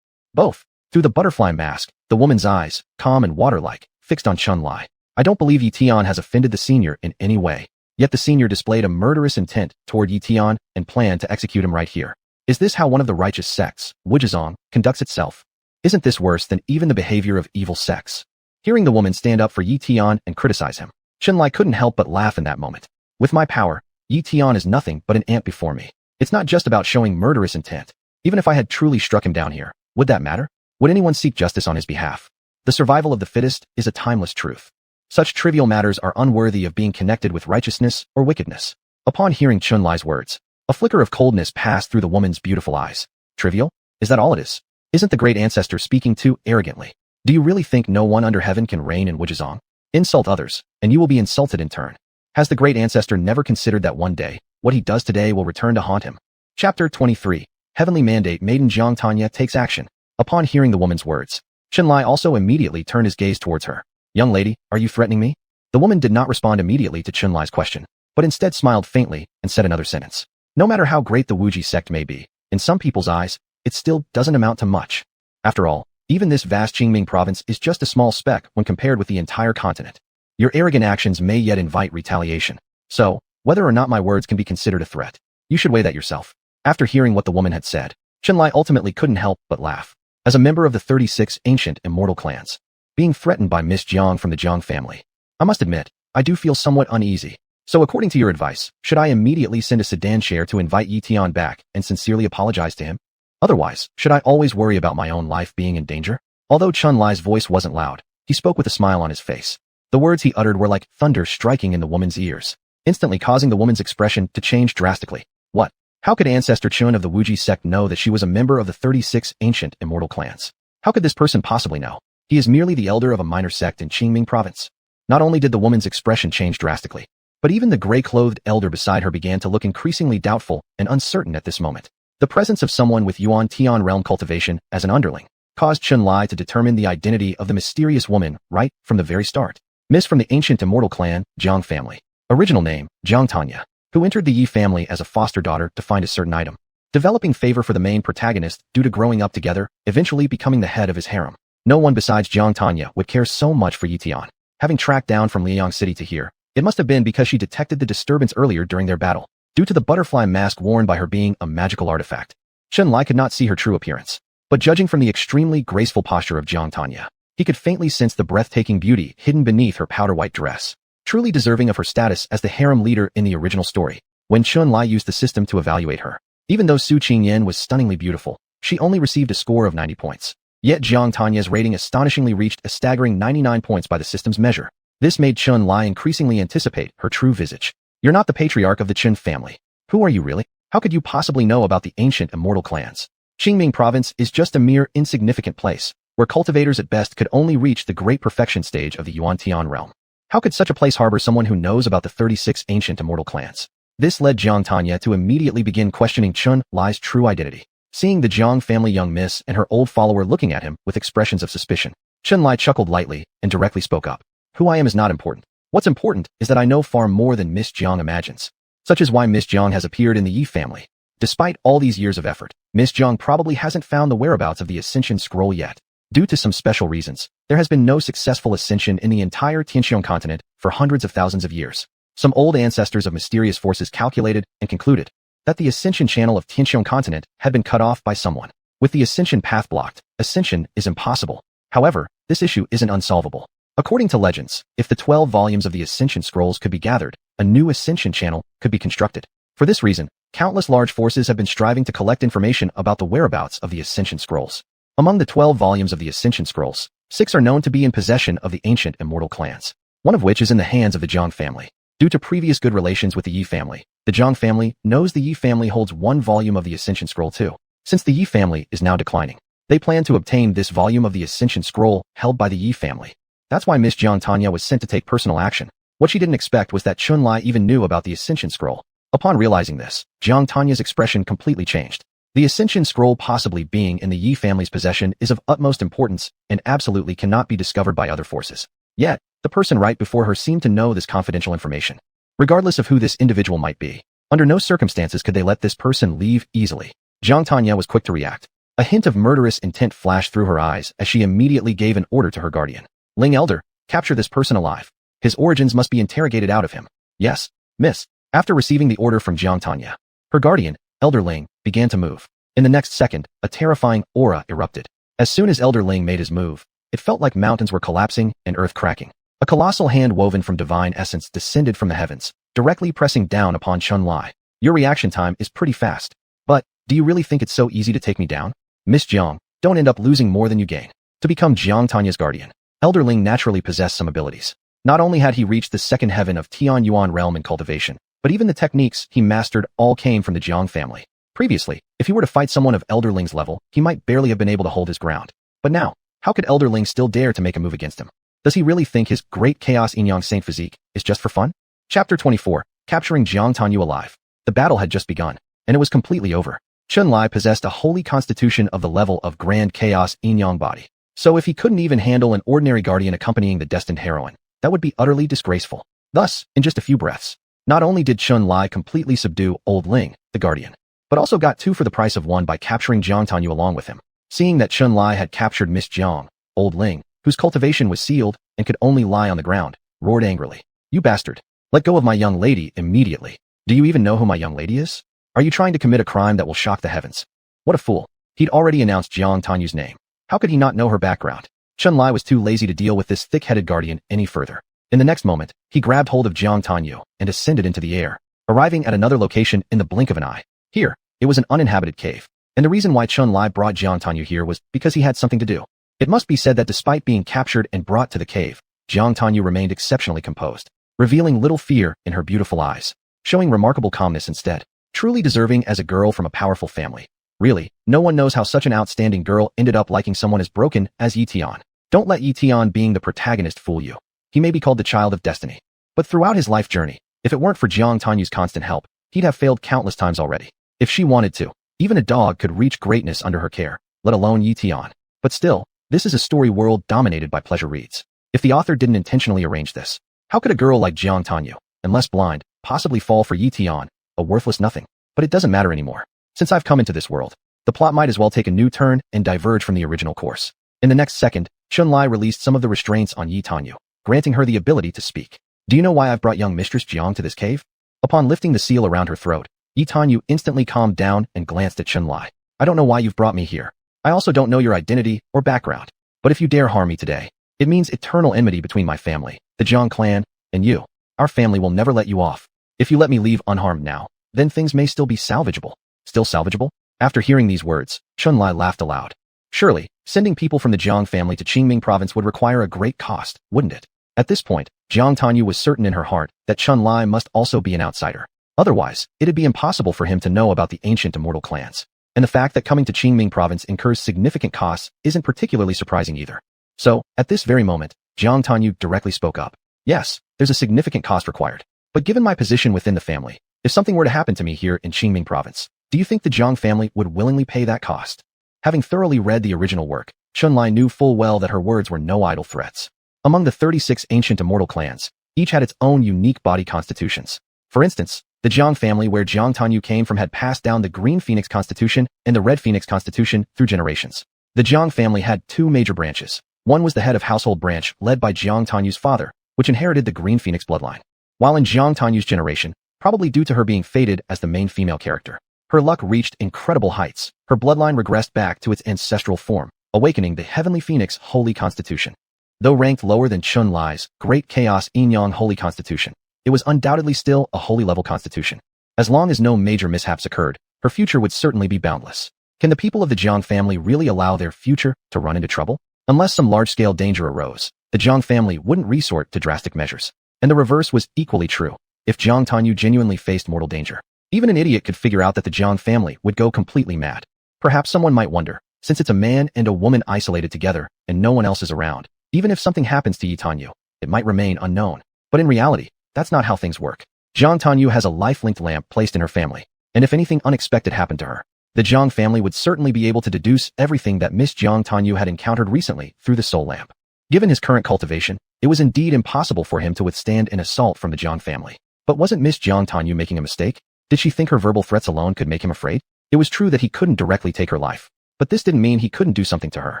"Both." Through the butterfly mask, the woman's eyes, calm and water-like, fixed on Chun-Lai. "I don't believe Ye Tian has offended the senior in any way. Yet the senior displayed a murderous intent toward Ye Tian and planned to execute him right here. Is this how one of the righteous sects, Wuzhizong, conducts itself? Isn't this worse than even the behavior of evil sects?" Hearing the woman stand up for Ye Tian and criticize him, Chun-Lai couldn't help but laugh in that moment. "With my power, Ye Tian is nothing but an ant before me. It's not just about showing murderous intent. Even if I had truly struck him down here, would that matter? Would anyone seek justice on his behalf? The survival of the fittest is a timeless truth. Such trivial matters are unworthy of being connected with righteousness or wickedness." Upon hearing Chun-Lai's words, a flicker of coldness passed through the woman's beautiful eyes. "Trivial? Is that all it is? Isn't the great ancestor speaking too arrogantly? Do you really think no one under heaven can reign in Wuzhizong? Insult others, and you will be insulted in turn. Has the great ancestor never considered that one day, what he does today will return to haunt him?" Chapter 23. Heavenly Mandate. Maiden Zhang Tanya takes action. Upon hearing the woman's words, Chun-Lai also immediately turned his gaze towards her. "Young lady, are you threatening me?" The woman did not respond immediately to Chun-Lai's question, but instead smiled faintly and said another sentence. "No matter how great the Wuji sect may be, in some people's eyes, it still doesn't amount to much. After all, even this vast Qingming province is just a small speck when compared with the entire continent. Your arrogant actions may yet invite retaliation. So, whether or not my words can be considered a threat, you should weigh that yourself." After hearing what the woman had said, Chun-Lai ultimately couldn't help but laugh. As a member of the 36 ancient immortal clans, being threatened by Miss Jang from the Jang family, I must admit, I do feel somewhat uneasy. So according to your advice, should I immediately send a sedan chair to invite Ye Tian back and sincerely apologize to him? Otherwise, should I always worry about my own life being in danger? Although Chun-Lai's voice wasn't loud, he spoke with a smile on his face. The words he uttered were like thunder striking in the woman's ears, instantly causing the woman's expression to change drastically. What? How could Ancestor Chun of the Wuji sect know that she was a member of the 36 ancient immortal clans? How could this person possibly know? He is merely the elder of a minor sect in Qingming province. Not only did the woman's expression change drastically, but even the gray-clothed elder beside her began to look increasingly doubtful and uncertain at this moment. The presence of someone with Yuan Tian realm cultivation as an underling caused Chun-Lai to determine the identity of the mysterious woman right from the very start. Miss from the ancient immortal clan, Jang family. Original name, Zhang Tanya, who entered the Yi family as a foster daughter to find a certain item, developing favor for the main protagonist due to growing up together, eventually becoming the head of his harem. No one besides Zhang Tanya would care so much for Ye Tian. Having tracked down from Liang City to here, it must have been because she detected the disturbance earlier during their battle, due to the butterfly mask worn by her being a magical artifact. Chun-Lai could not see her true appearance, but judging from the extremely graceful posture of Zhang Tanya, he could faintly sense the breathtaking beauty hidden beneath her powder-white dress, truly deserving of her status as the harem leader in the original story. When Chun-Lai used the system to evaluate her, even though Su Ching Yen was stunningly beautiful, she only received a score of 90 points. Yet Jiang Tanya's rating astonishingly reached a staggering 99 points by the system's measure. This made Chun Lai increasingly anticipate her true visage. You're not the patriarch of the Chen family. Who are you really? How could you possibly know about the ancient immortal clans? Qingming province is just a mere insignificant place, where cultivators at best could only reach the great perfection stage of the Ye Tian realm. How could such a place harbor someone who knows about the 36 ancient immortal clans? This led Jiang Tanya to immediately begin questioning Chun Lai's true identity. Seeing the Jiang family young miss and her old follower looking at him with expressions of suspicion, Chun Lai chuckled lightly and directly spoke up. Who I am is not important. What's important is that I know far more than Miss Jiang imagines. Such is why Miss Jiang has appeared in the Ye family. Despite all these years of effort, Miss Jiang probably hasn't found the whereabouts of the Ascension Scroll yet. Due to some special reasons, there has been no successful ascension in the entire Tianxiong continent for hundreds of thousands of years. Some old ancestors of mysterious forces calculated and concluded that the ascension channel of Tianxiong continent had been cut off by someone. With the ascension path blocked, ascension is impossible. However, this issue isn't unsolvable. According to legends, if the 12 volumes of the Ascension Scrolls could be gathered, a new ascension channel could be constructed. For this reason, countless large forces have been striving to collect information about the whereabouts of the Ascension Scrolls. Among the 12 volumes of the Ascension Scrolls, 6 are known to be in possession of the ancient immortal clans, one of which is in the hands of the Zhang family. Due to previous good relations with the Ye family, the Zhang family knows the Ye family holds one volume of the Ascension Scroll too. Since the Ye family is now declining, they plan to obtain this volume of the Ascension Scroll held by the Ye family. That's why Miss Jiang Tanya was sent to take personal action. What she didn't expect was that Chun Lai even knew about the Ascension Scroll. Upon realizing this, Jiang Tanya's expression completely changed. The Ascension Scroll possibly being in the Ye family's possession is of utmost importance and absolutely cannot be discovered by other forces. Yet, the person right before her seemed to know this confidential information. Regardless of who this individual might be, under no circumstances could they let this person leave easily. Jiang Tanya was quick to react. A hint of murderous intent flashed through her eyes as she immediately gave an order to her guardian. Ling Elder, capture this person alive. His origins must be interrogated out of him. Yes, miss. After receiving the order from Jiang Tanya, her guardian, Elder Ling, began to move. In the next second, a terrifying aura erupted. As soon as Elder Ling made his move, it felt like mountains were collapsing and earth cracking. A colossal hand woven from divine essence descended from the heavens, directly pressing down upon Chun Lai. Your reaction time is pretty fast. But, do you really think it's so easy to take me down? Miss Jiang, don't end up losing more than you gain. To become Jiang Tanya's guardian, Elder Ling naturally possessed some abilities. Not only had he reached the second heaven of Tianyuan realm in cultivation, but even the techniques he mastered all came from the Jiang family. Previously, if he were to fight someone of Elder Ling's level, he might barely have been able to hold his ground. But now, how could Elder Ling still dare to make a move against him? Does he really think his great Chaos Yin Yang Saint physique is just for fun? Chapter 24, Capturing Jiang Tanyu Alive. The battle had just begun, and it was completely over. Chun Lai possessed a holy constitution of the level of Grand Chaos Yin Yang body. So if he couldn't even handle an ordinary guardian accompanying the destined heroine, that would be utterly disgraceful. Thus, in just a few breaths, not only did Chun Lai completely subdue Old Ling, the guardian, but also got 2 for the price of 1 by capturing Jiang Tanyu along with him. Seeing that Chun Lai had captured Miss Jiang, Old Ling, whose cultivation was sealed and could only lie on the ground, roared angrily. You bastard! Let go of my young lady immediately. Do you even know who my young lady is? Are you trying to commit a crime that will shock the heavens? What a fool. He'd already announced Jiang Tanyu's name. How could he not know her background? Chun Lai was too lazy to deal with this thick-headed guardian any further. In the next moment, he grabbed hold of Jiang Tanyu and ascended into the air, arriving at another location in the blink of an eye. Here, it was an uninhabited cave, and the reason why Chun Lai brought Jiang Tanyu here was because he had something to do. It must be said that despite being captured and brought to the cave, Jiang Tanyu remained exceptionally composed, revealing little fear in her beautiful eyes, showing remarkable calmness instead, truly deserving as a girl from a powerful family. Really, no one knows how such an outstanding girl ended up liking someone as broken as Ye Tian. Don't let Ye Tian being the protagonist fool you. He may be called the child of destiny, but throughout his life journey, if it weren't for Jiang Tanyu's constant help, he'd have failed countless times already. If she wanted to, even a dog could reach greatness under her care, let alone Ye Tian. But still, this is a story world dominated by pleasure reads. If the author didn't intentionally arrange this, how could a girl like Jiang Tanyu, unless blind, possibly fall for Ye Tian, a worthless nothing? But it doesn't matter anymore. Since I've come into this world, the plot might as well take a new turn and diverge from the original course. In the next second, Chun Lai released some of the restraints on Ye Tanyu, granting her the ability to speak. Do you know why I've brought young Mistress Jiang to this cave? Upon lifting the seal around her throat, Ye Tanyu instantly calmed down and glanced at Chun Lai. I don't know why you've brought me here. I also don't know your identity or background. But if you dare harm me today, it means eternal enmity between my family, the Zhang clan, and you. Our family will never let you off. If you let me leave unharmed now, then things may still be salvageable. Still salvageable? After hearing these words, Chun Lai laughed aloud. Surely, Sending people from the Jiang family to Qingming province would require a great cost, wouldn't it? At this point, Jiang Tanyu was certain in her heart that Chun-Li must also be an outsider. Otherwise, it'd be impossible for him to know about the ancient immortal clans. And the fact that coming to Qingming province incurs significant costs isn't particularly surprising either. So, at this very moment, Jiang Tanyu directly spoke up. Yes, there's a significant cost required. But given my position within the family, if something were to happen to me here in Qingming province, do you think the Jiang family would willingly pay that cost? Having thoroughly read the original work, Chun-Li knew full well that her words were no idle threats. Among the 36 ancient immortal clans, each had its own unique body constitutions. For instance, the Jiang family where Jiang Tanyu came from had passed down the Green Phoenix Constitution and the Red Phoenix Constitution through generations. The Jiang family had two major branches. One was the head of household branch led by Jiang Tanyu's father, which inherited the Green Phoenix bloodline. While in Jiang Tanyu's generation, probably due to her being fated as the main female character, her luck reached incredible heights. Her bloodline regressed back to its ancestral form, awakening the Heavenly Phoenix Holy Constitution. Though ranked lower than Chun-Li's Great Chaos Yin-Yang Holy Constitution, it was undoubtedly still a holy level constitution. As long as no major mishaps occurred, her future would certainly be boundless. Can the people of the Jiang family really allow their future to run into trouble? Unless some large-scale danger arose, the Jiang family wouldn't resort to drastic measures. And the reverse was equally true. If Jiang Tanyu genuinely faced mortal danger, even an idiot could figure out that the Jiang family would go completely mad. Perhaps someone might wonder, since it's a man and a woman isolated together and no one else is around, even if something happens to Ye Tanyu, it might remain unknown. But in reality, that's not how things work. Jiang Tanyu has a life-linked lamp placed in her family, and if anything unexpected happened to her, the Jiang family would certainly be able to deduce everything that Miss Jiang Tanyu had encountered recently through the soul lamp. Given his current cultivation, it was indeed impossible for him to withstand an assault from the Jiang family. But wasn't Miss Jiang Tanyu making a mistake? Did she think her verbal threats alone could make him afraid? It was true that he couldn't directly take her life, but this didn't mean he couldn't do something to her.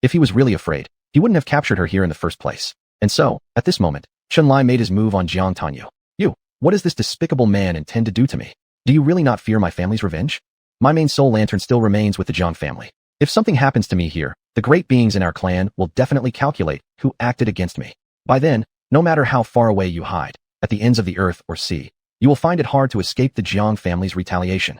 If he was really afraid, he wouldn't have captured her here in the first place. And so, at this moment, Chun-Li made his move on Jiang Tanyu. You, what does this despicable man intend to do to me? Do you really not fear my family's revenge? My main soul lantern still remains with the Jiang family. If something happens to me here, the great beings in our clan will definitely calculate who acted against me. By then, no matter how far away you hide, at the ends of the earth or sea, you will find it hard to escape the Jiang family's retaliation.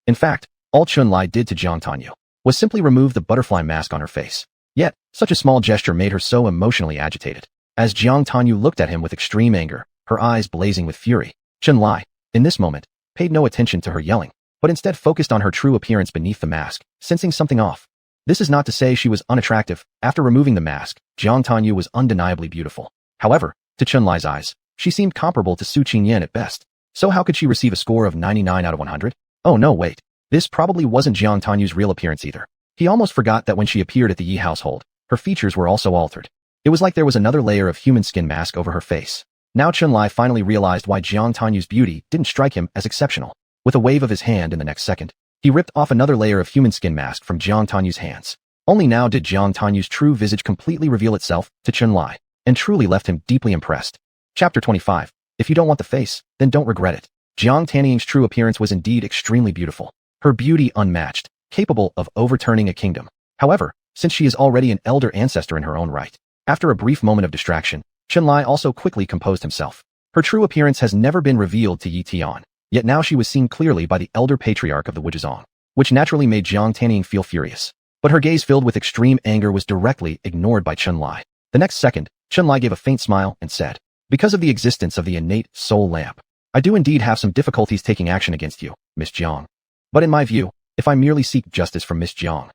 In fact, all Chun-Li did to Jiang Tanyu was simply remove the butterfly mask on her face. Yet, such a small gesture made her so emotionally agitated. As Jiang Tanyu looked at him with extreme anger, her eyes blazing with fury, Chun-Li, in this moment, paid no attention to her yelling, but instead focused on her true appearance beneath the mask, sensing something off. This is not to say she was unattractive. After removing the mask, Jiang Tanyu was undeniably beautiful. However, to Chun-Li's eyes, she seemed comparable to Su Ching Yen at best. So how could she receive a score of 99 out of 100? Oh no, wait. This probably wasn't Jiang Tanyu's real appearance either. He almost forgot that when she appeared at the Yi household, her features were also altered. It was like there was another layer of human skin mask over her face. Now Chun-Li finally realized why Jiang Tanyu's beauty didn't strike him as exceptional. With a wave of his hand in the next second, he ripped off another layer of human skin mask from Jiang Tanyu's hands. Only now did Jiang Tanyu's true visage completely reveal itself to Chun-Li, and truly left him deeply impressed. Chapter 25. If you don't want the face, then don't regret it. Jiang Tanying's true appearance was indeed extremely beautiful. Her beauty unmatched, capable of overturning a kingdom. However, since she is already an elder ancestor in her own right, after a brief moment of distraction, Chun-Li also quickly composed himself. Her true appearance has never been revealed to Ye Tian, yet now she was seen clearly by the elder patriarch of the Wuzhong, which naturally made Jiang Tanying feel furious. But her gaze filled with extreme anger was directly ignored by Chun-Li. The next second, Chun-Li gave a faint smile and said, "Because of the existence of the innate soul lamp, I do indeed have some difficulties taking action against you, Miss Jiang. But in my view, if I merely seek justice from Miss Jiang,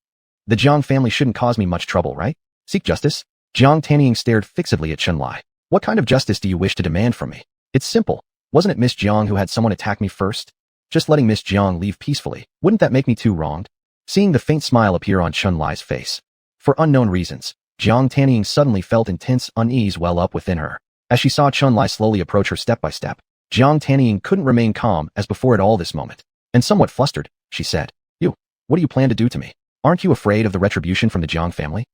the Jiang family shouldn't cause me much trouble, right? Seek justice?" Jiang Tanying stared fixedly at Chun-Li. "What kind of justice do you wish to demand from me? It's simple. Wasn't it Miss Jiang who had someone attack me first? Just letting Miss Jiang leave peacefully, wouldn't that make me too wronged?" Seeing the faint smile appear on Chun-Li's face, for unknown reasons, Jiang Tanying suddenly felt intense unease well up within her. As she saw Chun-Li slowly approach her step by step, Jiang Tanying couldn't remain calm as before at all this moment. And somewhat flustered, she said, what do you plan to do to me? Aren't you afraid of the retribution from the Jiang family?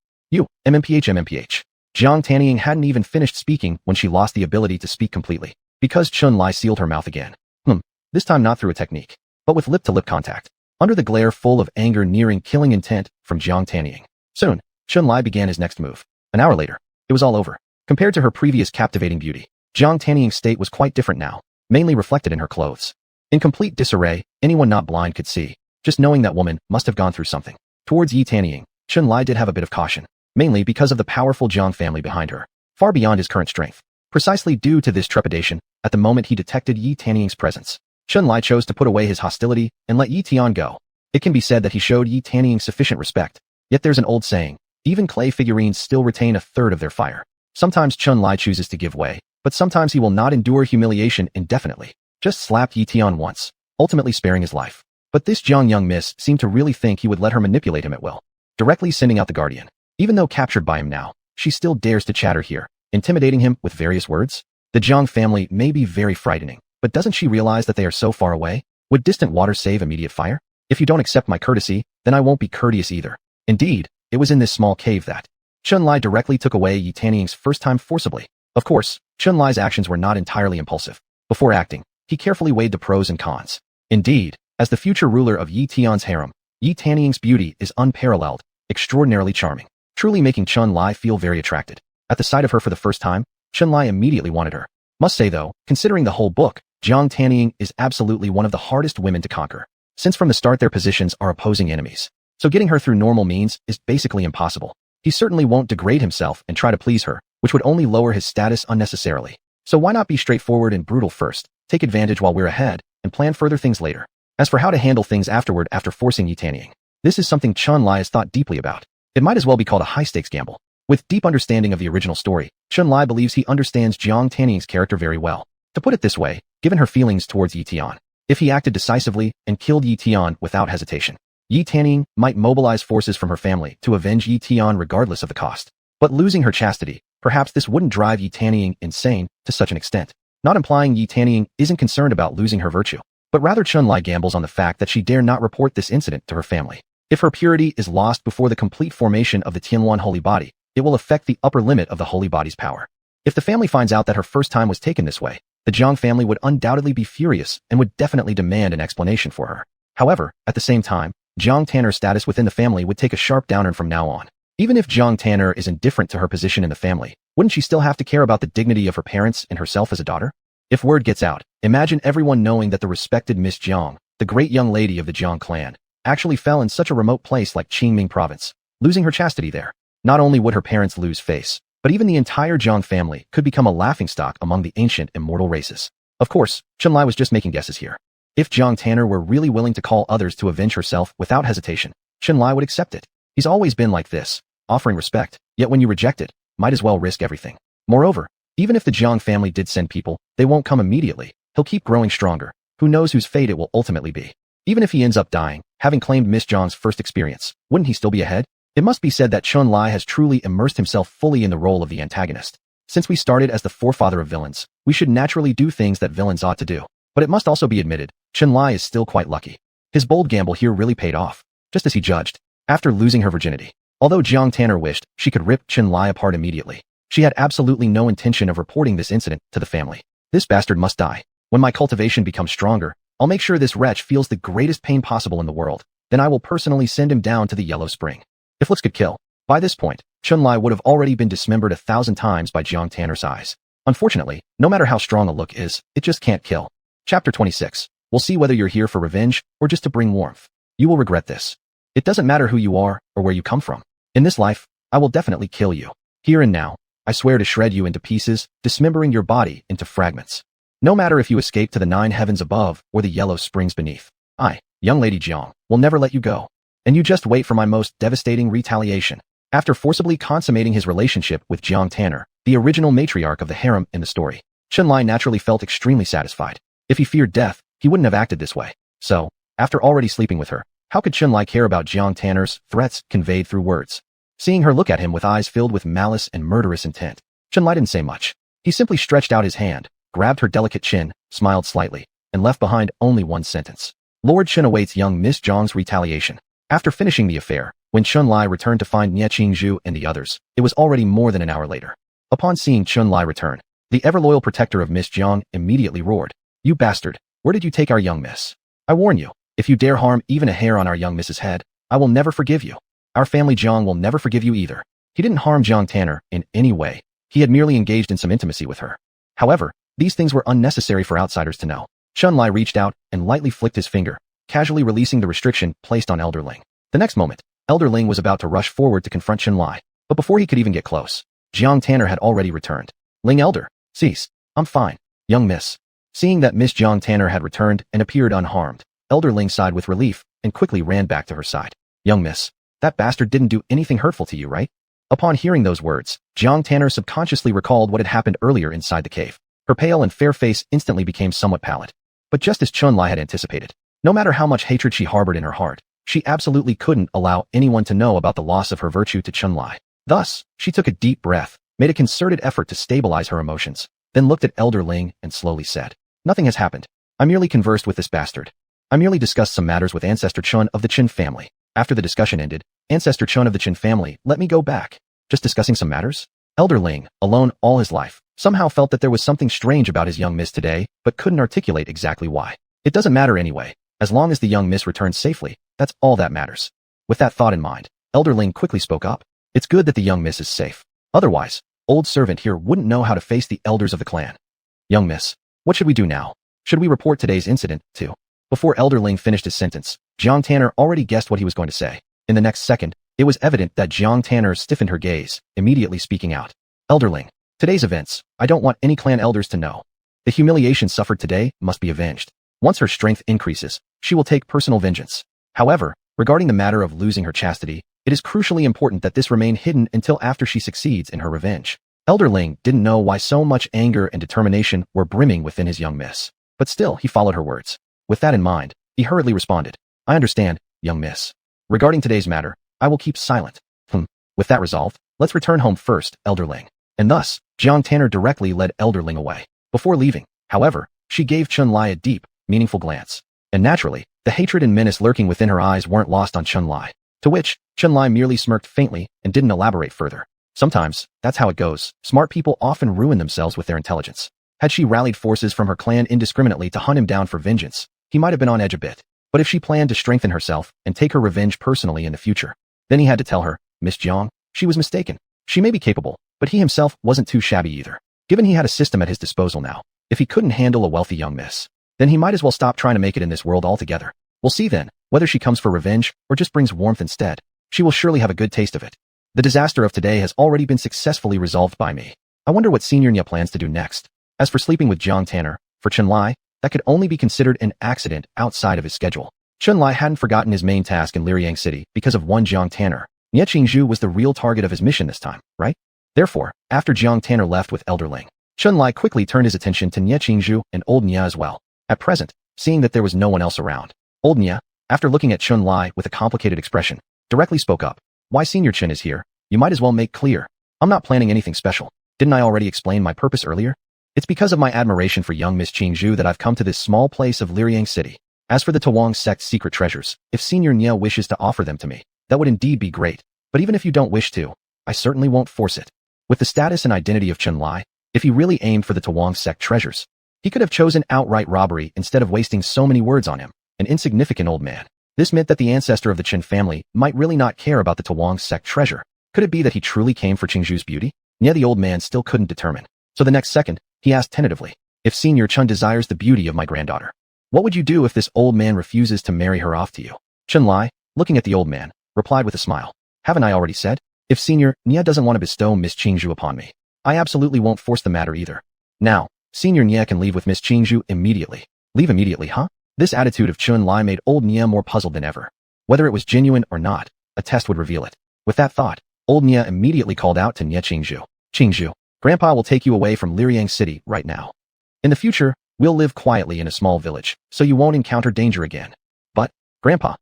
MMPH. Jiang Tanying hadn't even finished speaking when she lost the ability to speak completely, because Chun-Li sealed her mouth again. This time not through a technique, but with lip-to-lip contact, under the glare full of anger nearing killing intent from Jiang Tanying. Soon, Chun-Li began his next move. An hour later, it was all over. Compared to her previous captivating beauty, Jiang Tanying's state was quite different now, mainly reflected in her clothes. In complete disarray, anyone not blind could see. Just knowing that woman must have gone through something. Towards Ye Tian, Chun Lai did have a bit of caution, mainly because of the powerful Jang family behind her, far beyond his current strength. Precisely due to this trepidation, at the moment he detected Ye Tian's presence, Chun Lai chose to put away his hostility and let Ye Tian go. It can be said that he showed Ye Tian sufficient respect, yet there's an old saying, even clay figurines still retain a third of their fire. Sometimes Chun Lai chooses to give way, but sometimes he will not endure humiliation indefinitely. Just slapped Ye Tian once, ultimately sparing his life. But this Jang young miss seemed to really think he would let her manipulate him at will, directly sending out the guardian. Even though captured by him now, she still dares to chatter here, intimidating him with various words. The Jang family may be very frightening, but doesn't she realize that they are so far away? Would distant water save immediate fire? If you don't accept my courtesy, then I won't be courteous either. Indeed, it was in this small cave that Chun Lai directly took away Ye Tian's first time forcibly. Of course, Chun Lai's actions were not entirely impulsive. Before acting, he carefully weighed the pros and cons. Indeed, as the future ruler of Ye Tian's harem, Ye Tian's beauty is unparalleled, extraordinarily charming, truly making Chun Lai feel very attracted. At the sight of her for the first time, Chun Lai immediately wanted her. Must say though, considering the whole book, Jang Tianying is absolutely one of the hardest women to conquer, since from the start their positions are opposing enemies. So getting her through normal means is basically impossible. He certainly won't degrade himself and try to please her, which would only lower his status unnecessarily. So why not be straightforward and brutal first, take advantage while we're ahead, and plan further things later. As for how to handle things afterward after forcing Ye Tianying, this is something Chun Lai has thought deeply about. It might as well be called a high-stakes gamble. With deep understanding of the original story, Chun Lai believes he understands Jang Tianying's character very well. To put it this way, given her feelings towards Ye Tian, if he acted decisively and killed Ye Tian without hesitation, Ye Tianying might mobilize forces from her family to avenge Ye Tian regardless of the cost. But losing her chastity, perhaps this wouldn't drive Ye Tianying insane to such an extent. Not implying Ye Tianying isn't concerned about losing her virtue, but rather Chun Lai gambles on the fact that she dare not report this incident to her family. If her purity is lost before the complete formation of the Tianhuan holy body, it will affect the upper limit of the holy body's power. If the family finds out that her first time was taken this way, the Jang family would undoubtedly be furious and would definitely demand an explanation for her. However, at the same time, Jang Tanner's status within the family would take a sharp downturn from now on. Even if Jang Tanner is indifferent to her position in the family, wouldn't she still have to care about the dignity of her parents and herself as a daughter? If word gets out, imagine everyone knowing that the respected Miss Jiang, the great young lady of the Jiang clan, actually fell in such a remote place like Qingming province, losing her chastity there. Not only would her parents lose face, but even the entire Jiang family could become a laughingstock among the ancient immortal races. Of course, Chun Lai was just making guesses here. If Jang Tanner were really willing to call others to avenge herself without hesitation, Chun Lai would accept it. He's always been like this, offering respect, yet when you reject it, might as well risk everything. Moreover, even if the Jiang family did send people, they won't come immediately. He'll keep growing stronger. Who knows whose fate it will ultimately be. Even if he ends up dying, having claimed Miss Jiang's first experience, wouldn't he still be ahead? It must be said that Chun Lai has truly immersed himself fully in the role of the antagonist. Since we started as the forefather of villains, we should naturally do things that villains ought to do. But it must also be admitted, Chun Lai is still quite lucky. His bold gamble here really paid off, just as he judged, after losing her virginity. Although Jiang Tanner wished she could rip Chun Lai apart immediately, she had absolutely no intention of reporting this incident to the family. This bastard must die. When my cultivation becomes stronger, I'll make sure this wretch feels the greatest pain possible in the world. Then I will personally send him down to the Yellow Spring. If looks could kill, by this point, Chun Lai would have already been dismembered 1,000 times by Jiang Tanner's eyes. Unfortunately, no matter how strong a look is, it just can't kill. Chapter 26. We'll see whether you're here for revenge or just to bring warmth. You will regret this. It doesn't matter who you are or where you come from. In this life, I will definitely kill you. Here and now, I swear to shred you into pieces, dismembering your body into fragments. No matter if you escape to the 9 heavens above or the yellow springs beneath, I, young lady Jiang, will never let you go. And you just wait for my most devastating retaliation. After forcibly consummating his relationship with Jiang Tanner, the original matriarch of the harem in the story, Chun Lai naturally felt extremely satisfied. If he feared death, he wouldn't have acted this way. So, after already sleeping with her, how could Chun Lai care about Jiang Tanner's threats conveyed through words? Seeing her look at him with eyes filled with malice and murderous intent, Chun Lai didn't say much. He simply stretched out his hand, grabbed her delicate chin, smiled slightly, and left behind only one sentence. Lord Chen awaits young Miss Jiang's retaliation. After finishing the affair, when Chun Lai returned to find Nie Qingzhu and the others, it was already more than an hour later. Upon seeing Chun Lai return, the ever-loyal protector of Miss Jiang immediately roared, "You bastard, where did you take our young miss? I warn you, if you dare harm even a hair on our young miss's head, I will never forgive you. Our family Jiang will never forgive you either." He didn't harm Jiang Tanner in any way. He had merely engaged in some intimacy with her. However, these things were unnecessary for outsiders to know. Chun Lai reached out and lightly flicked his finger, casually releasing the restriction placed on Elderling. The next moment, Elder Ling was about to rush forward to confront Chun-Li, but before he could even get close, Jiang Tanner had already returned. Ling Elder, cease. I'm fine, young miss. Seeing that Miss Jiang Tanner had returned and appeared unharmed, Elder Ling sighed with relief and quickly ran back to her side. Young miss, that bastard didn't do anything hurtful to you, right? Upon hearing those words, Jiang Tanner subconsciously recalled what had happened earlier inside the cave. Her pale and fair face instantly became somewhat pallid. But just as Chun-Li had anticipated, no matter how much hatred she harbored in her heart, she absolutely couldn't allow anyone to know about the loss of her virtue to Chun-Li. Thus, she took a deep breath, made a concerted effort to stabilize her emotions, then looked at Elder Ling and slowly said, "Nothing has happened. I merely conversed with this bastard. I merely discussed some matters with Ancestor Chun of the Chin family." After the discussion ended, Ancestor Chun of the Chin family let me go back. Just discussing some matters? Elder Ling, alone all his life, somehow felt that there was something strange about his young miss today, but couldn't articulate exactly why. It doesn't matter anyway. As long as the young miss returns safely, that's all that matters. With that thought in mind, Elder Ling quickly spoke up. It's good that the young miss is safe. Otherwise, old servant here wouldn't know how to face the elders of the clan. Young miss, what should we do now? Should we report today's incident, too? Before Elder Ling finished his sentence, Jiang Tanner already guessed what he was going to say. In the next second, it was evident that Jiang Tanner stiffened her gaze, immediately speaking out. Elder Ling, today's events, I don't want any clan elders to know. The humiliation suffered today must be avenged. Once her strength increases, she will take personal vengeance. However, regarding the matter of losing her chastity, it is crucially important that this remain hidden until after she succeeds in her revenge. Elder Ling didn't know why so much anger and determination were brimming within his young miss. But still, he followed her words. With that in mind, he hurriedly responded, I understand, young miss. Regarding today's matter, I will keep silent. With that resolved, let's return home first, Elder Ling. And thus, Jiang Tanner directly led Elder Ling away. Before leaving, however, she gave Chun-Li a deep, meaningful glance. And naturally, the hatred and menace lurking within her eyes weren't lost on Chun-Li. To which, Chun-Li merely smirked faintly and didn't elaborate further. Sometimes, that's how it goes. Smart people often ruin themselves with their intelligence. Had she rallied forces from her clan indiscriminately to hunt him down for vengeance, he might have been on edge a bit. But if she planned to strengthen herself and take her revenge personally in the future, then he had to tell her, Miss Jiang, she was mistaken. She may be capable, but he himself wasn't too shabby either. Given he had a system at his disposal now, if he couldn't handle a wealthy young miss, then he might as well stop trying to make it in this world altogether. We'll see then, whether she comes for revenge or just brings warmth instead. She will surely have a good taste of it. The disaster of today has already been successfully resolved by me. I wonder what Senior Nye plans to do next. As for sleeping with Jiang Tanner, for Chun-Li, that could only be considered an accident outside of his schedule. Chun-Li hadn't forgotten his main task in Liryang City because of one Jiang Tanner. Ye Tian was the real target of his mission this time, right? Therefore, after Jiang Tanner left with Elder Ling, Chun-Li quickly turned his attention to Ye Tian and Old Nye as well. At present, seeing that there was no one else around, Old Nye, after looking at Chun-Li with a complicated expression, directly spoke up. Why Senior Chen is here, you might as well make clear. I'm not planning anything special. Didn't I already explain my purpose earlier? It's because of my admiration for young Miss Qingzhu that I've come to this small place of Liryang City. As for the Tawang sect's secret treasures, if Senior Nye wishes to offer them to me, that would indeed be great. But even if you don't wish to, I certainly won't force it. With the status and identity of Chun-Li, if he really aimed for the Tawang sect treasures, he could have chosen outright robbery instead of wasting so many words on him, an insignificant old man. This meant that the ancestor of the Qin family might really not care about the Tawang sect treasure. Could it be that he truly came for Qingzhu's beauty? Nye the old man still couldn't determine. So the next second, he asked tentatively, if Senior Chun desires the beauty of my granddaughter, what would you do if this old man refuses to marry her off to you? Chun-Li, looking at the old man, replied with a smile. Haven't I already said? If Senior Nye doesn't want to bestow Miss Qingzhu upon me, I absolutely won't force the matter either. Now, Senior Nye can leave with Miss Qingzhu immediately. Leave immediately, huh? This attitude of Chun-Li made old Nye more puzzled than ever. Whether it was genuine or not, a test would reveal it. With that thought, old Nye immediately called out to Nye Qingzhu. Qingzhu, Grandpa will take you away from Liryang City right now. In the future, we'll live quietly in a small village, so you won't encounter danger again. But, Grandpa,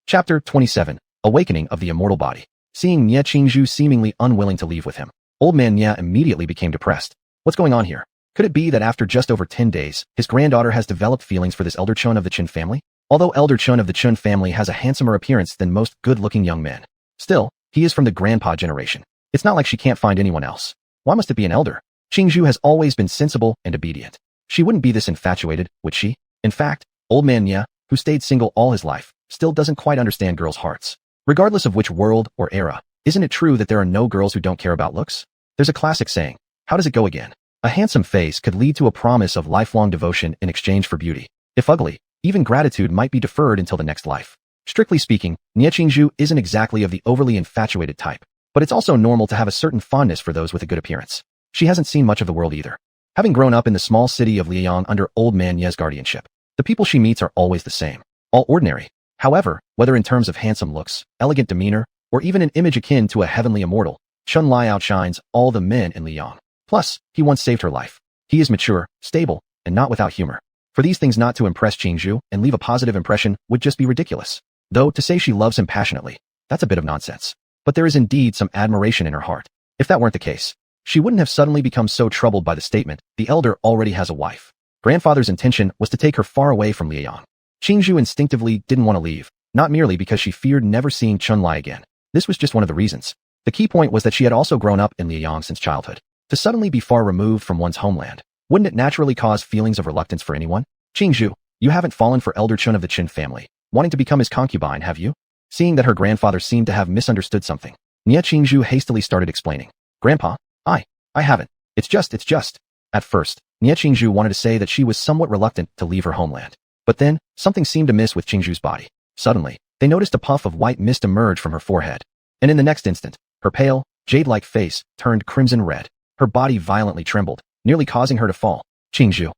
Chapter 27, Awakening of the Immortal Body. Seeing Nye Qingzhu seemingly unwilling to leave with him, old man Nye immediately became depressed. What's going on here? Could it be that after just over 10 days, his granddaughter has developed feelings for this Elder Chun of the Qin family? Although Elder Chun of the Chun family has a handsomer appearance than most good-looking young men, still, he is from the grandpa generation. It's not like she can't find anyone else. Why must it be an elder? Qingzhu has always been sensible and obedient. She wouldn't be this infatuated, would she? In fact, old man Nye, who stayed single all his life, still doesn't quite understand girls' hearts. Regardless of which world or era, isn't it true that there are no girls who don't care about looks? There's a classic saying. How does it go again? A handsome face could lead to a promise of lifelong devotion in exchange for beauty. If ugly, even gratitude might be deferred until the next life. Strictly speaking, Ye Tian isn't exactly of the overly infatuated type, but it's also normal to have a certain fondness for those with a good appearance. She hasn't seen much of the world either. Having grown up in the small city of Liang under Old Man Ye's guardianship, the people she meets are always the same, all ordinary. However, whether in terms of handsome looks, elegant demeanor, or even an image akin to a heavenly immortal, Chun-Li outshines all the men in Liang. Plus, he once saved her life. He is mature, stable, and not without humor. For these things not to impress Qingzhu and leave a positive impression would just be ridiculous. Though, to say she loves him passionately, that's a bit of nonsense. But there is indeed some admiration in her heart. If that weren't the case, she wouldn't have suddenly become so troubled by the statement, the elder already has a wife. Grandfather's intention was to take her far away from Liang. Qingzhu instinctively didn't want to leave, not merely because she feared never seeing Chun-Li again. This was just one of the reasons. The key point was that she had also grown up in Liang since childhood. To suddenly be far removed from one's homeland, wouldn't it naturally cause feelings of reluctance for anyone? Qingzhu, you haven't fallen for Elder Chun of the Qin family, wanting to become his concubine, have you? Seeing that her grandfather seemed to have misunderstood something, Ye Tian hastily started explaining. Grandpa, I haven't. It's just. At first, Ye Tian wanted to say that she was somewhat reluctant to leave her homeland. But then, something seemed amiss with Qingzhu's body. Suddenly, they noticed a puff of white mist emerge from her forehead. And in the next instant, her pale, jade-like face turned crimson red. Her body violently trembled, nearly causing her to fall. Qingzhu,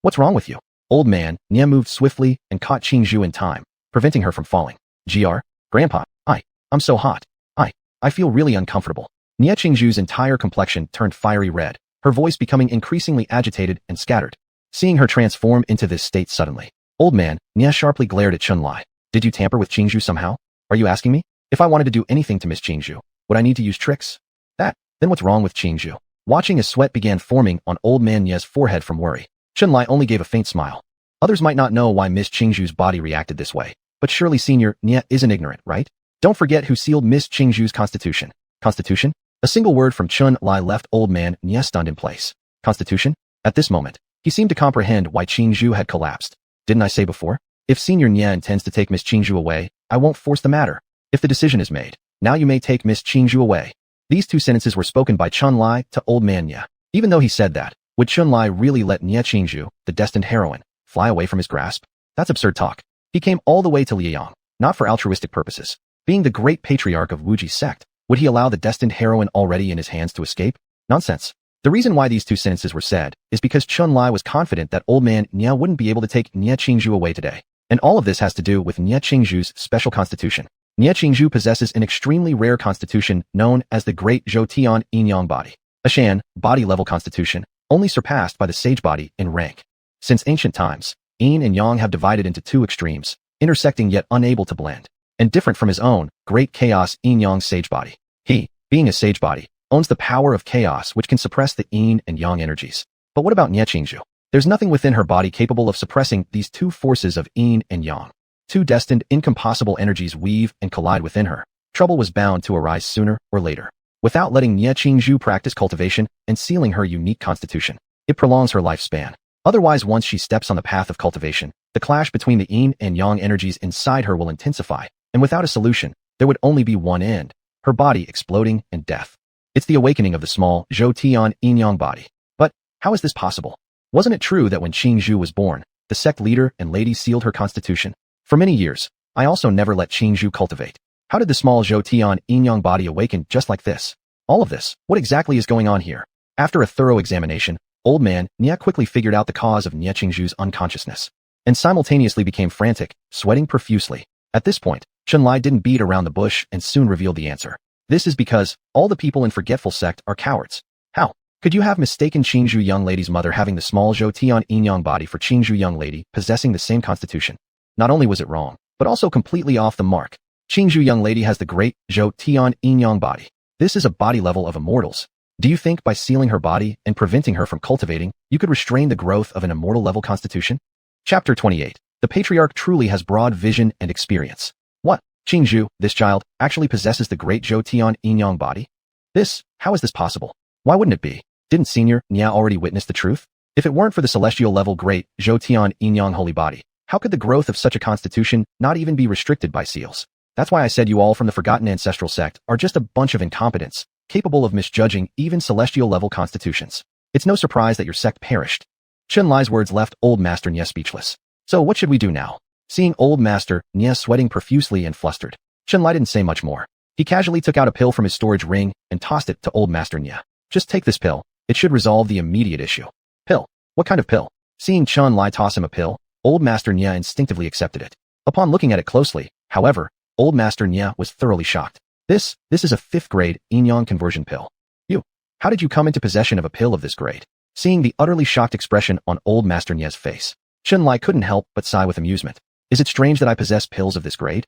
what's wrong with you? Old man, Ye moved swiftly and caught Qingzhu in time, preventing her from falling. Grandpa, I'm so hot. I feel really uncomfortable. Ye Qingzhu's entire complexion turned fiery red, her voice becoming increasingly agitated and scattered. Seeing her transform into this state suddenly, Old man, Ye sharply glared at Chun-Li. Did you tamper with Qingzhu somehow? Are you asking me? If I wanted to do anything to Miss Qingzhu, would I need to use tricks? Then what's wrong with Qingzhu? Watching as sweat began forming on Old Man Ye's forehead from worry, Chun-Li only gave a faint smile. Others might not know why Miss Qingzhu's body reacted this way, but surely Senior Ye isn't ignorant, right? Don't forget who sealed Miss Qingzhu's constitution. Constitution? A single word from Chun-Li left Old Man Ye stunned in place. Constitution? At this moment, he seemed to comprehend why Qingzhu had collapsed. Didn't I say before? If Senior Ye intends to take Miss Qingzhu away, I won't force the matter. If the decision is made, now you may take Miss Qingzhu away. These two sentences were spoken by Chun-Li to Old Man Ye. Even though he said that, would Chun-Li really let Ye Qingzhu, the destined heroine, fly away from his grasp? That's absurd talk. He came all the way to Liang, not for altruistic purposes. Being the great patriarch of Wuji's sect, would he allow the destined heroine already in his hands to escape? Nonsense. The reason why these two sentences were said is because Chun-Li was confident that Old Man Ye wouldn't be able to take Ye Qingzhu away today. And all of this has to do with Ye Qingzhu's special constitution. Ye Qingzhu possesses an extremely rare constitution known as the Great Ye Tian Yin-Yang body, a Shan, body-level constitution, only surpassed by the sage body in rank. Since ancient times, Yin and Yang have divided into two extremes, intersecting yet unable to blend, and different from his own Great Chaos Yin-Yang sage body. He, being a sage body, owns the power of chaos which can suppress the Yin and Yang energies. But what about Ye Qingzhu? There's nothing within her body capable of suppressing these two forces of Yin and Yang. Two destined, incompossible energies weave and collide within her. Trouble was bound to arise sooner or later. Without letting Ye Qingzhu practice cultivation and sealing her unique constitution, it prolongs her lifespan. Otherwise, once she steps on the path of cultivation, the clash between the Yin and Yang energies inside her will intensify, and without a solution, there would only be one end, her body exploding and death. It's the awakening of the small Ye Tian Yin-Yang body. But how is this possible? Wasn't it true that when Qingzhu was born, the sect leader and lady sealed her constitution? For many years, I also never let Qingzhu cultivate. How did the small Ye Tian Yin-Yang body awaken just like this? All of this, what exactly is going on here? After a thorough examination, Old Man Ye quickly figured out the cause of Ye Qingzhu's unconsciousness, and simultaneously became frantic, sweating profusely. At this point, Chun-Li didn't beat around the bush and soon revealed the answer. This is because all the people in Forgetful Sect are cowards. How could you have mistaken Qingzhu young lady's mother having the small Ye Tian Yin-Yang body for Qingzhu young lady possessing the same constitution? Not only was it wrong, but also completely off the mark. Qingzhu young lady has the great Ye Tian Yin-Yang body. This is a body level of immortals. Do you think by sealing her body and preventing her from cultivating, you could restrain the growth of an immortal level constitution? Chapter 28. The patriarch truly has broad vision and experience. What? Qingzhu, this child, actually possesses the great Ye Tian Yin-Yang body? How is this possible? Why wouldn't it be? Didn't Senior Ye already witness the truth? If it weren't for the celestial level great Ye Tian Yin-Yang holy body, how could the growth of such a constitution not even be restricted by seals? That's why I said you all from the forgotten ancestral sect are just a bunch of incompetents, capable of misjudging even celestial level constitutions. It's no surprise that your sect perished. Chun-Li's words left Old Master Ye speechless. So what should we do now? Seeing Old Master Nye sweating profusely and flustered, Chunlai didn't say much more. He casually took out a pill from his storage ring and tossed it to Old Master Nye. Just take this pill. It should resolve the immediate issue. Pill? What kind of pill? Seeing Chunlai toss him a pill, Old Master Nye instinctively accepted it. Upon looking at it closely, however, Old Master Nye was thoroughly shocked. This is a 5th grade yin-yang conversion pill. How did you come into possession of a pill of this grade? Seeing the utterly shocked expression on Old Master Nye's face, Chunlai couldn't help but sigh with amusement. Is it strange that I possess pills of this grade?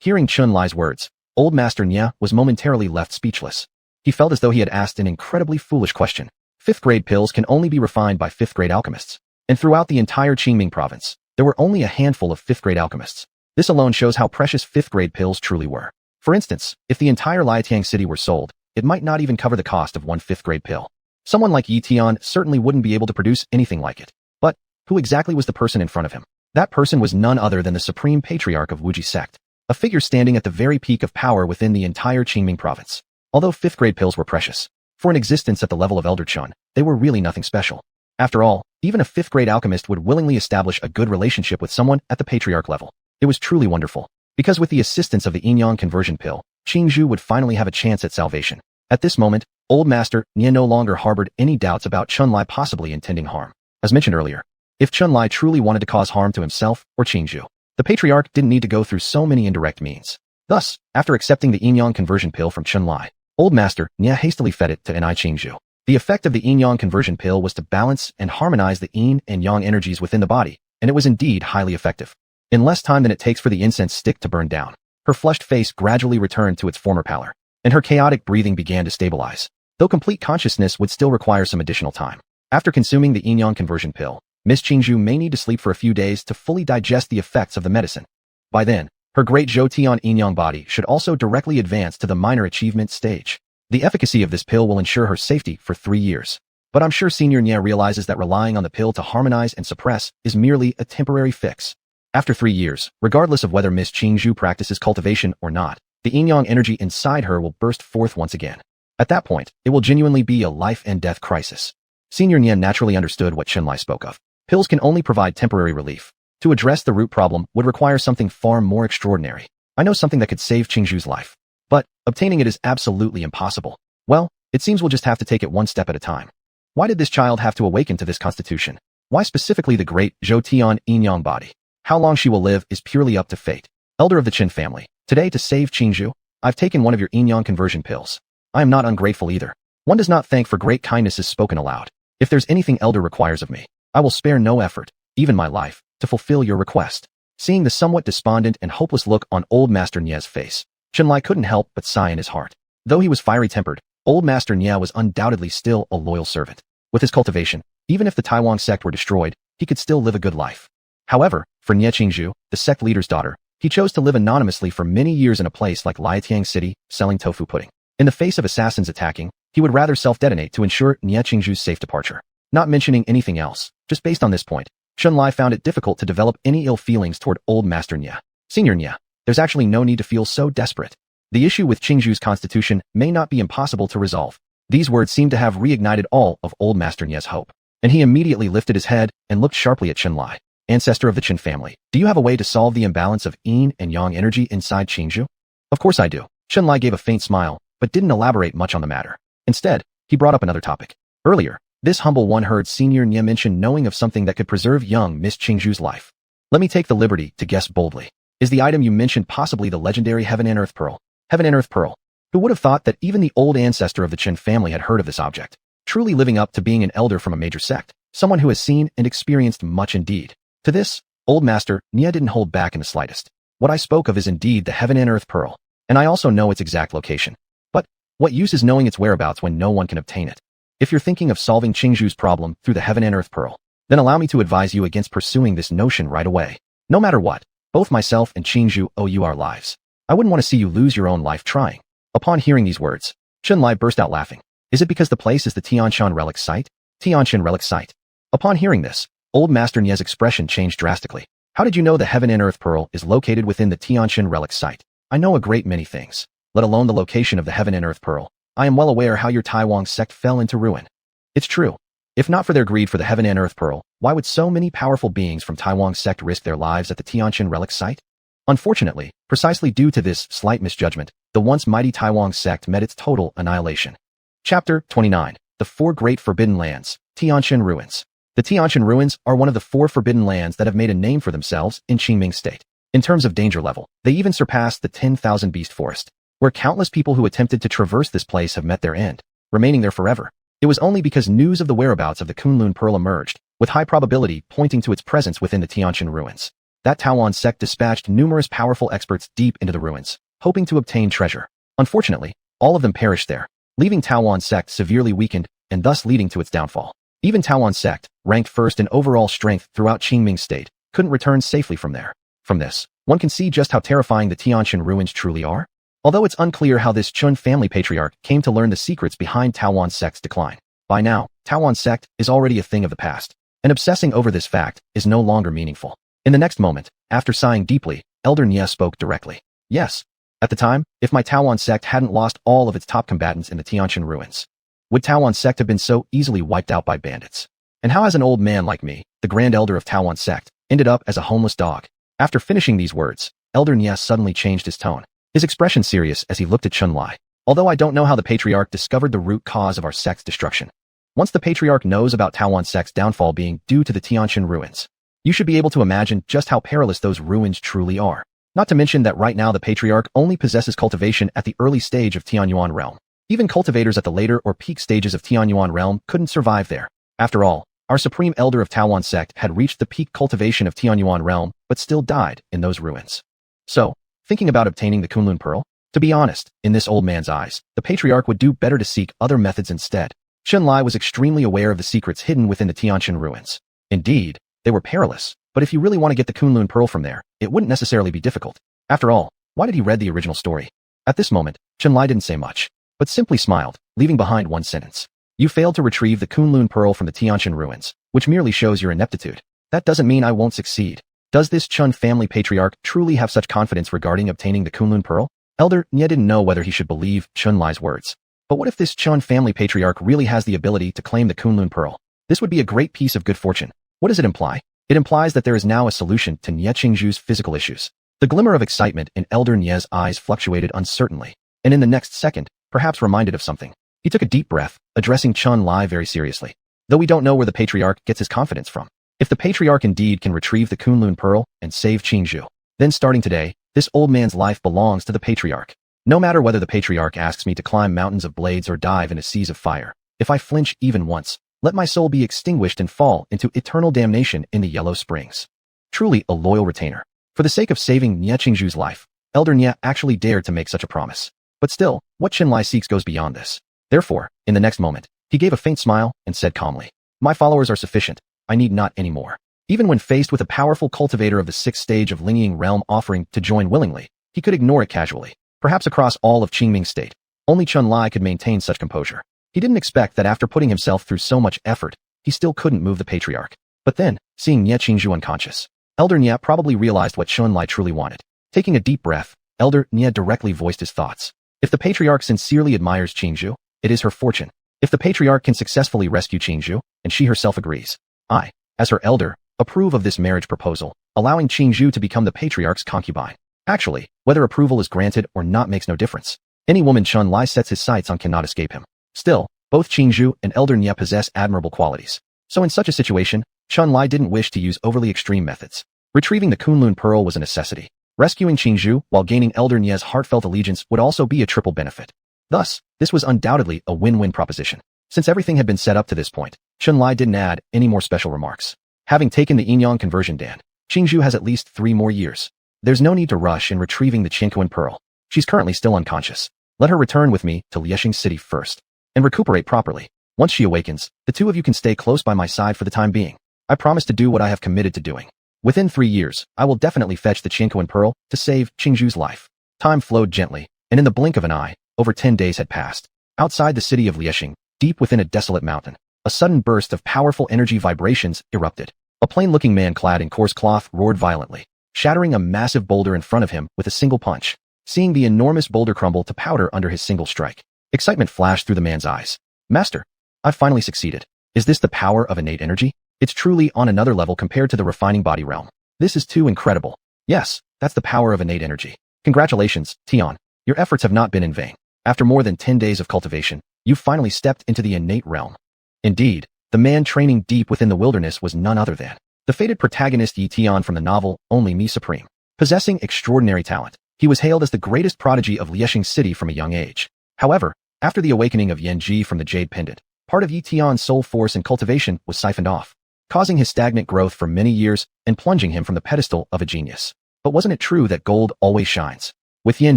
Hearing Chunlai's words, Old Master Nye was momentarily left speechless. He felt as though he had asked an incredibly foolish question. 5th grade pills can only be refined by 5th grade alchemists. And throughout the entire Qingming province, there were only a handful of 5th grade alchemists. This alone shows how precious 5th grade pills truly were. For instance, if the entire Ye Tian city were sold, it might not even cover the cost of one 5th grade pill. Someone like Ye Tian certainly wouldn't be able to produce anything like it. But who exactly was the person in front of him? That person was none other than the supreme patriarch of Wuji sect, a figure standing at the very peak of power within the entire Qingming province. Although 5th grade pills were precious, for an existence at the level of Elder Chun, they were really nothing special. After all, even a 5th grade alchemist would willingly establish a good relationship with someone at the patriarch level. It was truly wonderful, because with the assistance of the yin-yang conversion pill, Qingzhu would finally have a chance at salvation. At this moment, Old Master Nye no longer harbored any doubts about Chunlai possibly intending harm. As mentioned earlier, if Chunlai truly wanted to cause harm to himself or Qingzhu, the patriarch didn't need to go through so many indirect means. Thus, after accepting the yin-yang conversion pill from Chunlai, Old Master Nye hastily fed it to Nai Qingzhu. The effect of the yin-yang conversion pill was to balance and harmonize the yin and yang energies within the body, and it was indeed highly effective. In less time than it takes for the incense stick to burn down, her flushed face gradually returned to its former pallor, and her chaotic breathing began to stabilize, though complete consciousness would still require some additional time. After consuming the yin-yang conversion pill, Miss Qingzhu may need to sleep for a few days to fully digest the effects of the medicine. By then, her great Zhou Tian yin-yang body should also directly advance to the minor achievement stage. The efficacy of this pill will ensure her safety for 3 years. But I'm sure Senior Nye realizes that relying on the pill to harmonize and suppress is merely a temporary fix. After 3 years, regardless of whether Miss Qingzhu practices cultivation or not, the yin-yang energy inside her will burst forth once again. At that point, it will genuinely be a life and death crisis. Senior Nye naturally understood what Chunlai spoke of. Pills can only provide temporary relief. To address the root problem would require something far more extraordinary. I know something that could save Qingzhu's life, but obtaining it is absolutely impossible. Well, it seems we'll just have to take it one step at a time. Why did this child have to awaken to this constitution? Why specifically the great Zhou Tian yin-yang body? How long she will live is purely up to fate. Elder of the Qin family, today to save Qingzhu, I've taken one of your yin-yang conversion pills. I am not ungrateful either. One does not thank for great kindnesses spoken aloud. If there's anything Elder requires of me, I will spare no effort, even my life, to fulfill your request. Seeing the somewhat despondent and hopeless look on Old Master Nye's face, Chunlai couldn't help but sigh in his heart. Though he was fiery-tempered, Old Master Nye was undoubtedly still a loyal servant. With his cultivation, even if the Taiwan sect were destroyed, he could still live a good life. However, for Nye Qingzhu, the sect leader's daughter, he chose to live anonymously for many years in a place like Lietiang City, selling tofu pudding. In the face of assassins attacking, he would rather self-detonate to ensure Nye Qingzhu's safe departure. Not mentioning anything else, just based on this point, Chunlai found it difficult to develop any ill feelings toward Old Master Nye. Senior Nye, there's actually no need to feel so desperate. The issue with Qingzhu's constitution may not be impossible to resolve. These words seemed to have reignited all of Old Master Nye's hope, and he immediately lifted his head and looked sharply at Chunlai. Ancestor of the Qin family, do you have a way to solve the imbalance of yin and yang energy inside Qingzhu? Of course I do. Chunlai gave a faint smile, but didn't elaborate much on the matter. Instead, he brought up another topic. Earlier, this humble one heard Senior Nye mention knowing of something that could preserve young Miss Qingzhu's life. Let me take the liberty to guess boldly. Is the item you mentioned possibly the legendary Heaven and Earth Pearl? Heaven and Earth Pearl. Who would have thought that even the old ancestor of the Qin family had heard of this object? Truly living up to being an elder from a major sect, someone who has seen and experienced much indeed. To this, Old Master Nye didn't hold back in the slightest. What I spoke of is indeed the Heaven and Earth Pearl, and I also know its exact location. But what use is knowing its whereabouts when no one can obtain it? If you're thinking of solving Qingzhu's problem through the Heaven and Earth Pearl, then allow me to advise you against pursuing this notion right away. No matter what, both myself and Qingzhu owe you our lives. I wouldn't want to see you lose your own life trying. Upon hearing these words, Chunlai burst out laughing. Is it because the place is the Tianshan relic site? Tianshan relic site. Upon hearing this, Old Master Nye's expression changed drastically. How did you know the Heaven and Earth Pearl is located within the Tianshan relic site? I know a great many things, let alone the location of the Heaven and Earth Pearl. I am well aware how your Taiwan sect fell into ruin. It's true. If not for their greed for the Heaven and Earth Pearl, Why would so many powerful beings from Taiwan's sect risk their lives at the Tianqian relic site? Unfortunately, precisely due to this slight misjudgment, the once mighty Taiwan sect met its total annihilation. Chapter 29. The Four Great Forbidden Lands, Tianqian Ruins. The Tianqian Ruins are one of the four forbidden lands that have made a name for themselves in Qingming State. In terms of danger level, they even surpassed the 10,000 Beast Forest, where countless people who attempted to traverse this place have met their end, remaining there forever. It was only because news of the whereabouts of the Kunlun Pearl emerged, with high probability pointing to its presence within the Tianqian Ruins, that Taiwan sect dispatched numerous powerful experts deep into the ruins, hoping to obtain treasure. Unfortunately, all of them perished there, leaving Taiwan sect severely weakened and thus leading to its downfall. Even Taiwan sect, ranked first in overall strength throughout Qingming State, couldn't return safely from there. From this, one can see just how terrifying the Tianqian ruins truly are. Although it's unclear how this Chun family patriarch came to learn the secrets behind Taiwan sect's decline. By now, Taiwan sect is already a thing of the past, and obsessing over this fact is no longer meaningful. In the next moment, after sighing deeply, Elder Nye spoke directly. Yes. At the time, if my Taiwan sect hadn't lost all of its top combatants in the Tianqian ruins, would Taiwan sect have been so easily wiped out by bandits? And how has an old man like me, the Grand Elder of Taiwan sect, ended up as a homeless dog? After finishing these words, Elder Nye suddenly changed his tone, his expression serious as he looked at Chun-Lai. Although I don't know how the patriarch discovered the root cause of our sect's destruction. Once the patriarch knows about Taiwan sect's downfall being due to the Tianqian ruins, you should be able to imagine just how perilous those ruins truly are. Not to mention that right now the patriarch only possesses cultivation at the early stage of Tianyuan realm. Even cultivators at the later or peak stages of Tianyuan realm couldn't survive there. After all, our supreme elder of Taiwan sect had reached the peak cultivation of Tianyuan realm, but still died in those ruins. So, thinking about obtaining the Kunlun Pearl? To be honest, in this old man's eyes, the patriarch would do better to seek other methods instead. Chun-Lai was extremely aware of the secrets hidden within the Tianqian ruins. Indeed, they were perilous, but if you really want to get the Kunlun Pearl from there, it wouldn't necessarily be difficult. After all, why did he read the original story? At this moment, Chun-Lai didn't say much, but simply smiled, leaving behind one sentence. You failed to retrieve the Kunlun Pearl from the Tianqian ruins, which merely shows your ineptitude. That doesn't mean I won't succeed. Does this Chun family patriarch truly have such confidence regarding obtaining the Kunlun Pearl? Elder Nye didn't know whether he should believe Chun-Lai's words. But what if this Chun family patriarch really has the ability to claim the Kunlun Pearl? This would be a great piece of good fortune. What does it imply? It implies that there is now a solution to Nye Qingzhu's physical issues. The glimmer of excitement in Elder Nye's eyes fluctuated uncertainly, and in the next second, perhaps reminded of something. He took a deep breath, addressing Chun-Lai very seriously. Though we don't know where the patriarch gets his confidence from. If the patriarch indeed can retrieve the Kunlun Pearl and save Qingzhu, then starting today, this old man's life belongs to the patriarch. No matter whether the patriarch asks me to climb mountains of blades or dive into seas of fire, if I flinch even once, let my soul be extinguished and fall into eternal damnation in the Yellow Springs. Truly a loyal retainer. For the sake of saving Nye Qingzhu's life, Elder Nye actually dared to make such a promise. But still, what Chun-Lai seeks goes beyond this. Therefore, in the next moment, he gave a faint smile and said calmly, "My followers are sufficient. I need not any more." Even when faced with a powerful cultivator of the 6th stage of Lingying realm offering to join willingly, he could ignore it casually. Perhaps across all of Qingming State, only Chun-Lai could maintain such composure. He didn't expect that after putting himself through so much effort, he still couldn't move the patriarch. But then, seeing Nye Qingzhu unconscious, Elder Nye probably realized what Chun-Lai truly wanted. Taking a deep breath, Elder Nye directly voiced his thoughts. If the patriarch sincerely admires Qingzhu, it is her fortune. If the patriarch can successfully rescue Qingzhu, and she herself agrees, I, as her elder, approve of this marriage proposal, allowing Qingzhu to become the patriarch's concubine. Actually, whether approval is granted or not makes no difference. Any woman Chun-Lai sets his sights on cannot escape him. Still, both Qingzhu and Elder Nye possess admirable qualities. So in such a situation, Chun-Lai didn't wish to use overly extreme methods. Retrieving the Kunlun Pearl was a necessity. Rescuing Qingzhu while gaining Elder Nye's heartfelt allegiance would also be a triple benefit. Thus, this was undoubtedly a win-win proposition. Since everything had been set up to this point, Chun-Lai didn't add any more special remarks. Having taken the Yinyang conversion Dan, Qingzhu has at least 3 more years. There's no need to rush in retrieving the Qingkuan Pearl. She's currently still unconscious. Let her return with me to Liexing City first, and recuperate properly. Once she awakens, the two of you can stay close by my side for the time being. I promise to do what I have committed to doing. Within 3 years, I will definitely fetch the Qingkuan Pearl to save Qingzhu's life. Time flowed gently, and in the blink of an eye, over 10 days had passed. Outside the city of Liexing, deep within a desolate mountain, a sudden burst of powerful energy vibrations erupted. A plain-looking man clad in coarse cloth roared violently, shattering a massive boulder in front of him with a single punch. Seeing the enormous boulder crumble to powder under his single strike, excitement flashed through the man's eyes. "Master, I've finally succeeded. Is this the power of innate energy?" It's truly on another level compared to the refining body realm. This is too incredible. Yes, that's the power of innate energy. Congratulations, Tian. Your efforts have not been in vain. After more than 10 days of cultivation, you finally stepped into the innate realm. Indeed, the man training deep within the wilderness was none other than the fated protagonist Ye Tian from the novel Only Me Supreme. Possessing extraordinary talent, he was hailed as the greatest prodigy of Liexing City from a young age. However, after the awakening of Yan Ji from the Jade Pendant, part of Ye Tian's soul force and cultivation was siphoned off, causing his stagnant growth for many years and plunging him from the pedestal of a genius. But wasn't it true that gold always shines? With Yan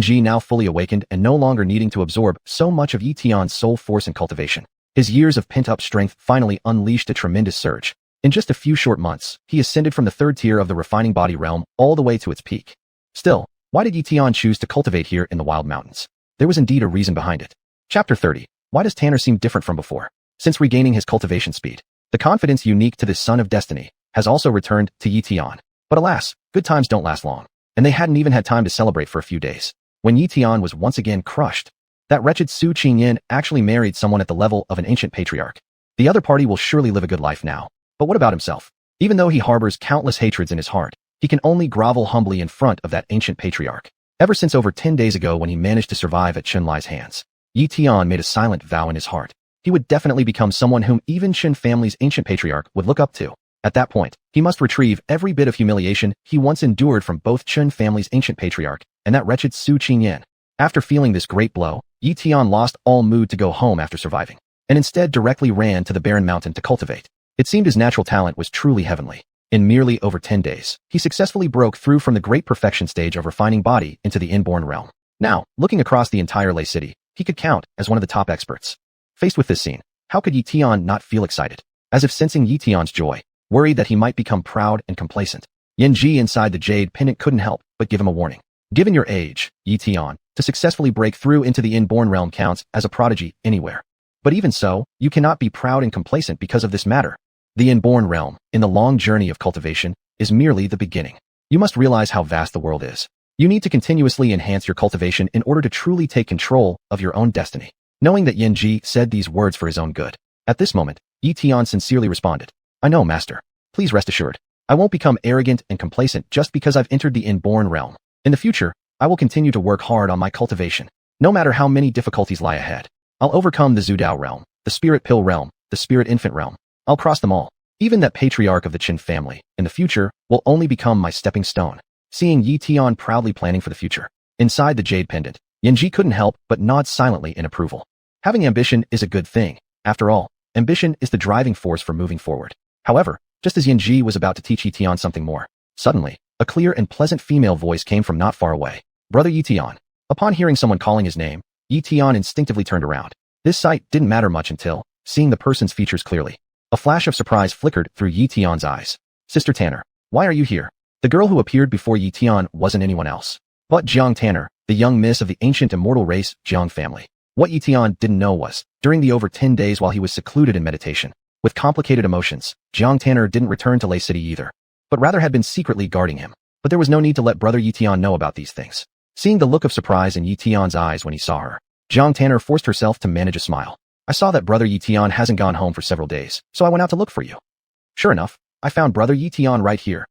Ji now fully awakened and no longer needing to absorb so much of Ye Tian's soul force and cultivation, his years of pent-up strength finally unleashed a tremendous surge. In just a few short months, he ascended from the third tier of the refining body realm all the way to its peak. Still, why did Ye Tian choose to cultivate here in the Wild Mountains? There was indeed a reason behind it. Chapter 30. Why does Tanner seem different from before? Since regaining his cultivation speed, the confidence unique to the Son of Destiny has also returned to Ye Tian. But alas, good times don't last long, and they hadn't even had time to celebrate for a few days when Ye Tian was once again crushed. That wretched Su Ching Yen actually married someone at the level of an ancient patriarch. The other party will surely live a good life now. But what about himself? Even though he harbors countless hatreds in his heart, he can only grovel humbly in front of that ancient patriarch. Ever since over 10 days ago when he managed to survive at Chen Lai's hands, Ye Tian made a silent vow in his heart. He would definitely become someone whom even Chen family's ancient patriarch would look up to. At that point, he must retrieve every bit of humiliation he once endured from both Chen family's ancient patriarch and that wretched Su Ching Yen. After feeling this great blow, Ye Tian lost all mood to go home after surviving, and instead directly ran to the barren mountain to cultivate. It seemed his natural talent was truly heavenly. In merely over 10 days, he successfully broke through from the great perfection stage of refining body into the inborn realm. Now, looking across the entire Lei city, he could count as one of the top experts. Faced with this scene, how could Ye Tian not feel excited? As if sensing Ye Tian's joy, worried that he might become proud and complacent, Yan Ji inside the Jade Pendant couldn't help but give him a warning. Given your age, Ye Tian, to successfully break through into the inborn realm counts as a prodigy anywhere. But even so, you cannot be proud and complacent because of this matter. The inborn realm, in the long journey of cultivation, is merely the beginning. You must realize how vast the world is. You need to continuously enhance your cultivation in order to truly take control of your own destiny. Knowing that Yan Ji said these words for his own good, at this moment, Ye Tian sincerely responded, I know, Master. Please rest assured. I won't become arrogant and complacent just because I've entered the inborn realm. In the future, I will continue to work hard on my cultivation. No matter how many difficulties lie ahead, I'll overcome the Zudao realm, the spirit pill realm, the spirit infant realm. I'll cross them all. Even that patriarch of the Qin family, in the future, will only become my stepping stone. Seeing Ye Tian proudly planning for the future. Inside the Jade Pendant, Yan Ji couldn't help but nod silently in approval. Having ambition is a good thing. After all, ambition is the driving force for moving forward. However, just as Yan Ji was about to teach Ye Tian something more, suddenly, a clear and pleasant female voice came from not far away. Brother Ye Tian. Upon hearing someone calling his name, Ye Tian instinctively turned around. This sight didn't matter much until, seeing the person's features clearly, a flash of surprise flickered through Ye Tian's eyes. Sister Tanner, why are you here? The girl who appeared before Ye Tian wasn't anyone else but Jang Tanner, the young miss of the ancient immortal race Jang family. What Ye Tian didn't know was, during the over 10 days while he was secluded in meditation, with complicated emotions, Jang Tanner didn't return to Lei City either, but rather had been secretly guarding him. But there was no need to let brother Ye Tian know about these things. Seeing the look of surprise in Ye Tian's eyes when he saw her, Jang Tanner forced herself to manage a smile. I saw that brother Ye Tian hasn't gone home for several days, so I went out to look for you. Sure enough, I found brother Ye Tian right here.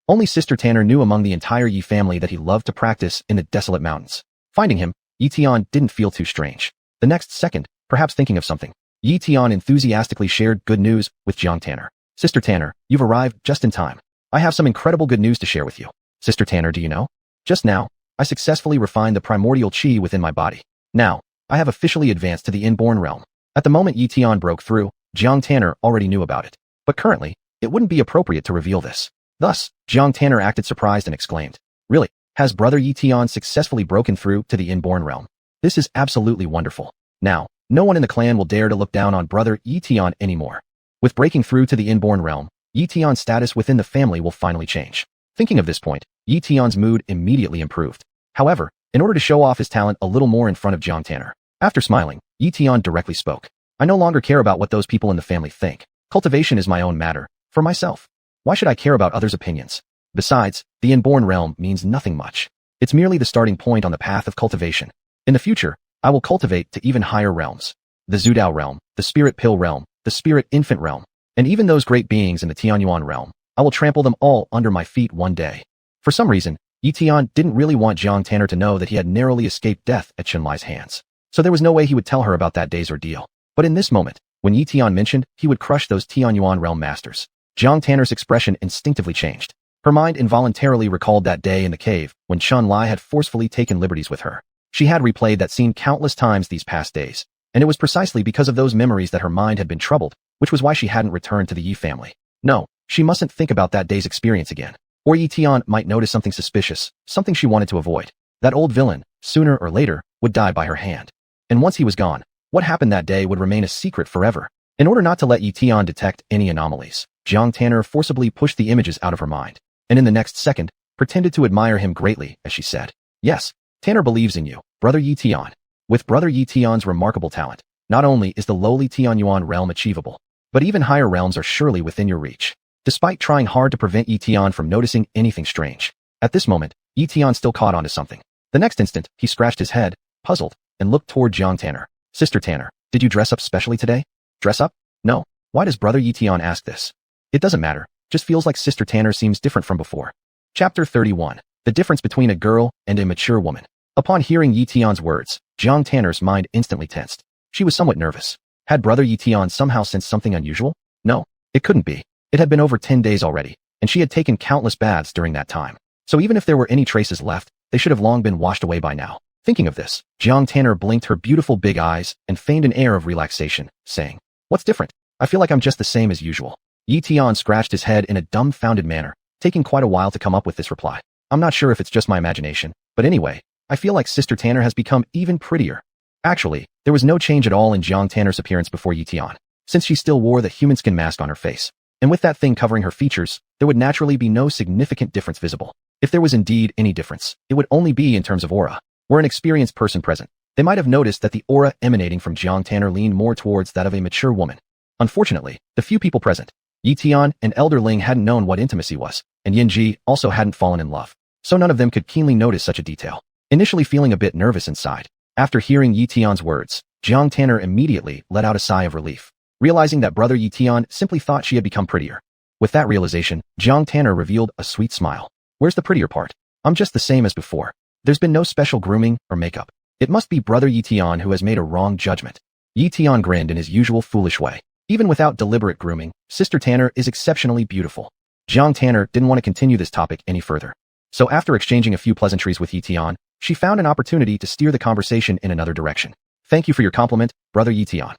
Only Sister Tanner knew among the entire Ye family that he loved to practice in the desolate mountains. Finding him, Ye Tian didn't feel too strange. The next second, perhaps thinking of something, Ye Tian enthusiastically shared good news with Jang Tanner. Sister Tanner, you've arrived just in time. I have some incredible good news to share with you. Sister Tanner, do you know? Just now, I successfully refined the primordial qi within my body. Now, I have officially advanced to the inborn realm. At the moment Ye Tian broke through, Jang Tanner already knew about it. But currently, it wouldn't be appropriate to reveal this. Thus, Jang Tanner acted surprised and exclaimed, Really? Has brother Ye Tian successfully broken through to the inborn realm? This is absolutely wonderful. Now, no one in the clan will dare to look down on brother Ye Tian anymore. With breaking through to the inborn realm, Ye Tian's status within the family will finally change. Thinking of this point, Ye Tian's mood immediately improved. However, in order to show off his talent a little more in front of Jang Tanner, after smiling, Ye Tian directly spoke. I no longer care about what those people in the family think. Cultivation is my own matter, for myself. Why should I care about others' opinions? Besides, the inborn realm means nothing much. It's merely the starting point on the path of cultivation. In the future, I will cultivate to even higher realms. The Zudao realm, the spirit pill realm, the spirit infant realm. And even those great beings in the Tianyuan realm, I will trample them all under my feet one day. For some reason, Ye Tian didn't really want Jiang Tanner to know that he had narrowly escaped death at Chen Lai's hands. So there was no way he would tell her about that day's ordeal. But in this moment, when Ye Tian mentioned he would crush those Tianyuan realm masters, Jiang Tanner's expression instinctively changed. Her mind involuntarily recalled that day in the cave when Chen Lai had forcefully taken liberties with her. She had replayed that scene countless times these past days, and it was precisely because of those memories that her mind had been troubled, which was why she hadn't returned to the Yi family. No, she mustn't think about that day's experience again, or Ye Tian might notice something suspicious, something she wanted to avoid. That old villain, sooner or later, would die by her hand. And once he was gone, what happened that day would remain a secret forever. In order not to let Ye Tian detect any anomalies, Jiang Tanner forcibly pushed the images out of her mind, and in the next second, pretended to admire him greatly as she said, "Yes, Tanner believes in you, brother Ye Tian." With brother Ye Tian's remarkable talent, not only is the lowly Tianyuan realm achievable, but even higher realms are surely within your reach. Despite trying hard to prevent Ye Tian from noticing anything strange, at this moment, Ye Tian still caught onto something. The next instant, he scratched his head, puzzled, and looked toward Jiang Tanner. "Sister Tanner, did you dress up specially today?" "Dress up? No. Why does brother Ye Tian ask this?" "It doesn't matter. Just feels like Sister Tanner seems different from before." Chapter 31. The difference between a girl and a mature woman. Upon hearing Ye Tian's words, Jiang Tanner's mind instantly tensed. She was somewhat nervous. Had brother Ye Tian somehow sensed something unusual? No, it couldn't be. It had been over 10 days already, and she had taken countless baths during that time. So even if there were any traces left, they should have long been washed away by now. Thinking of this, Jiang Tanner blinked her beautiful big eyes and feigned an air of relaxation, saying, "What's different? I feel like I'm just the same as usual." Ye Tian scratched his head in a dumbfounded manner, taking quite a while to come up with this reply. "I'm not sure if it's just my imagination, but anyway, I feel like Sister Tanner has become even prettier." Actually, there was no change at all in Jiang Tanner's appearance before Ye Tian, since she still wore the human skin mask on her face. And with that thing covering her features, there would naturally be no significant difference visible. If there was indeed any difference, it would only be in terms of aura. Were an experienced person present, they might have noticed that the aura emanating from Jiang Tanner leaned more towards that of a mature woman. Unfortunately, the few people present, Ye Tian and Elder Ling hadn't known what intimacy was, and Yin Ji also hadn't fallen in love, so none of them could keenly notice such a detail. Initially feeling a bit nervous inside, after hearing Ye Tian's words, Jiang Tanner immediately let out a sigh of relief, realizing that brother Ye Tian simply thought she had become prettier. With that realization, Jiang Tanner revealed a sweet smile. "Where's the prettier part? I'm just the same as before. There's been no special grooming or makeup. It must be brother Ye Tian who has made a wrong judgment." Ye Tian grinned in his usual foolish way. Even without deliberate grooming, Sister Tanner is exceptionally beautiful. Jiang Tanner didn't want to continue this topic any further. So after exchanging a few pleasantries with Ye Tian, she found an opportunity to steer the conversation in another direction. "Thank you for your compliment, brother Ye Tian.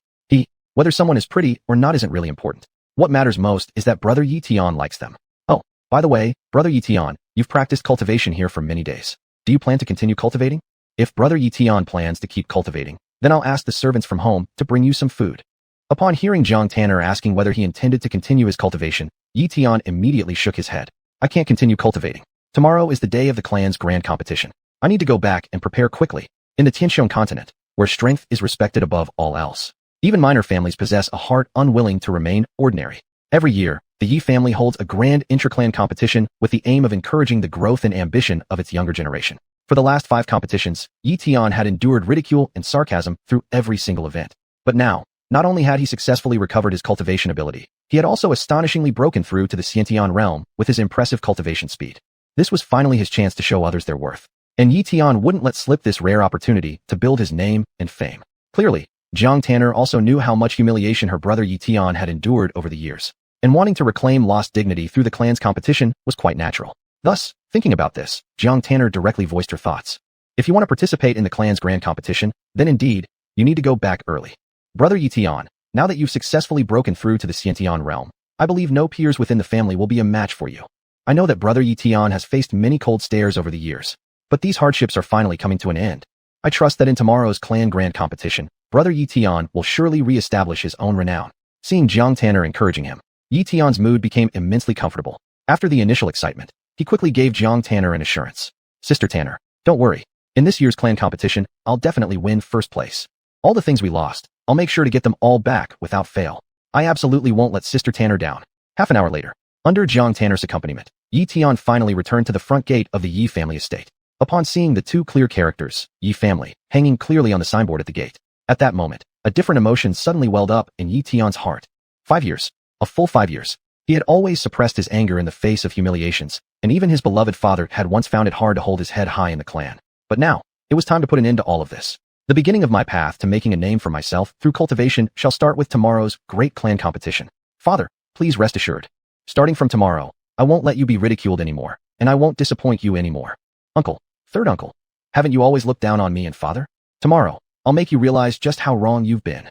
Whether someone is pretty or not isn't really important. What matters most is that brother Ye Tian likes them. Oh, by the way, brother Ye Tian, you've practiced cultivation here for many days. Do you plan to continue cultivating? If brother Ye Tian plans to keep cultivating, then I'll ask the servants from home to bring you some food." Upon hearing Jiang Tanner asking whether he intended to continue his cultivation, Ye Tian immediately shook his head. "I can't continue cultivating. Tomorrow is the day of the clan's grand competition. I need to go back and prepare quickly. In the Tianxiong continent, where strength is respected above all else, even minor families possess a heart unwilling to remain ordinary. Every year, the Yi family holds a grand intra-clan competition with the aim of encouraging the growth and ambition of its younger generation. For the last 5 competitions, Ye Tian had endured ridicule and sarcasm through every single event. But now, not only had he successfully recovered his cultivation ability, he had also astonishingly broken through to the Xiantian realm with his impressive cultivation speed. This was finally his chance to show others their worth. And Ye Tian wouldn't let slip this rare opportunity to build his name and fame. Clearly, Jiang Tanner also knew how much humiliation her brother Ye Tian had endured over the years, and wanting to reclaim lost dignity through the clan's competition was quite natural. Thus, thinking about this, Jiang Tanner directly voiced her thoughts. "If you want to participate in the clan's grand competition, then indeed, you need to go back early. Brother Ye Tian, now that you've successfully broken through to the Xiantian realm, I believe no peers within the family will be a match for you. I know that brother Ye Tian has faced many cold stares over the years, but these hardships are finally coming to an end. I trust that in tomorrow's clan grand competition, brother Ye Tian will surely re-establish his own renown." Seeing Jiang Tanner encouraging him, Ye Tian's mood became immensely comfortable. After the initial excitement, he quickly gave Jiang Tanner an assurance. "Sister Tanner, don't worry. In this year's clan competition, I'll definitely win first place. All the things we lost, I'll make sure to get them all back without fail. I absolutely won't let Sister Tanner down." Half an hour later, under Jiang Tanner's accompaniment, Ye Tian finally returned to the front gate of the Yi family estate. Upon seeing the 2 clear characters, Yi family, hanging clearly on the signboard at the gate, at that moment, a different emotion suddenly welled up in Ye Tian's heart. 5 years. A full 5 years. He had always suppressed his anger in the face of humiliations, and even his beloved father had once found it hard to hold his head high in the clan. But now, it was time to put an end to all of this. The beginning of my path to making a name for myself through cultivation shall start with tomorrow's great clan competition. Father, please rest assured. Starting from tomorrow, I won't let you be ridiculed anymore, and I won't disappoint you anymore. Uncle, third uncle, haven't you always looked down on me and father? Tomorrow, I'll make you realize just how wrong you've been.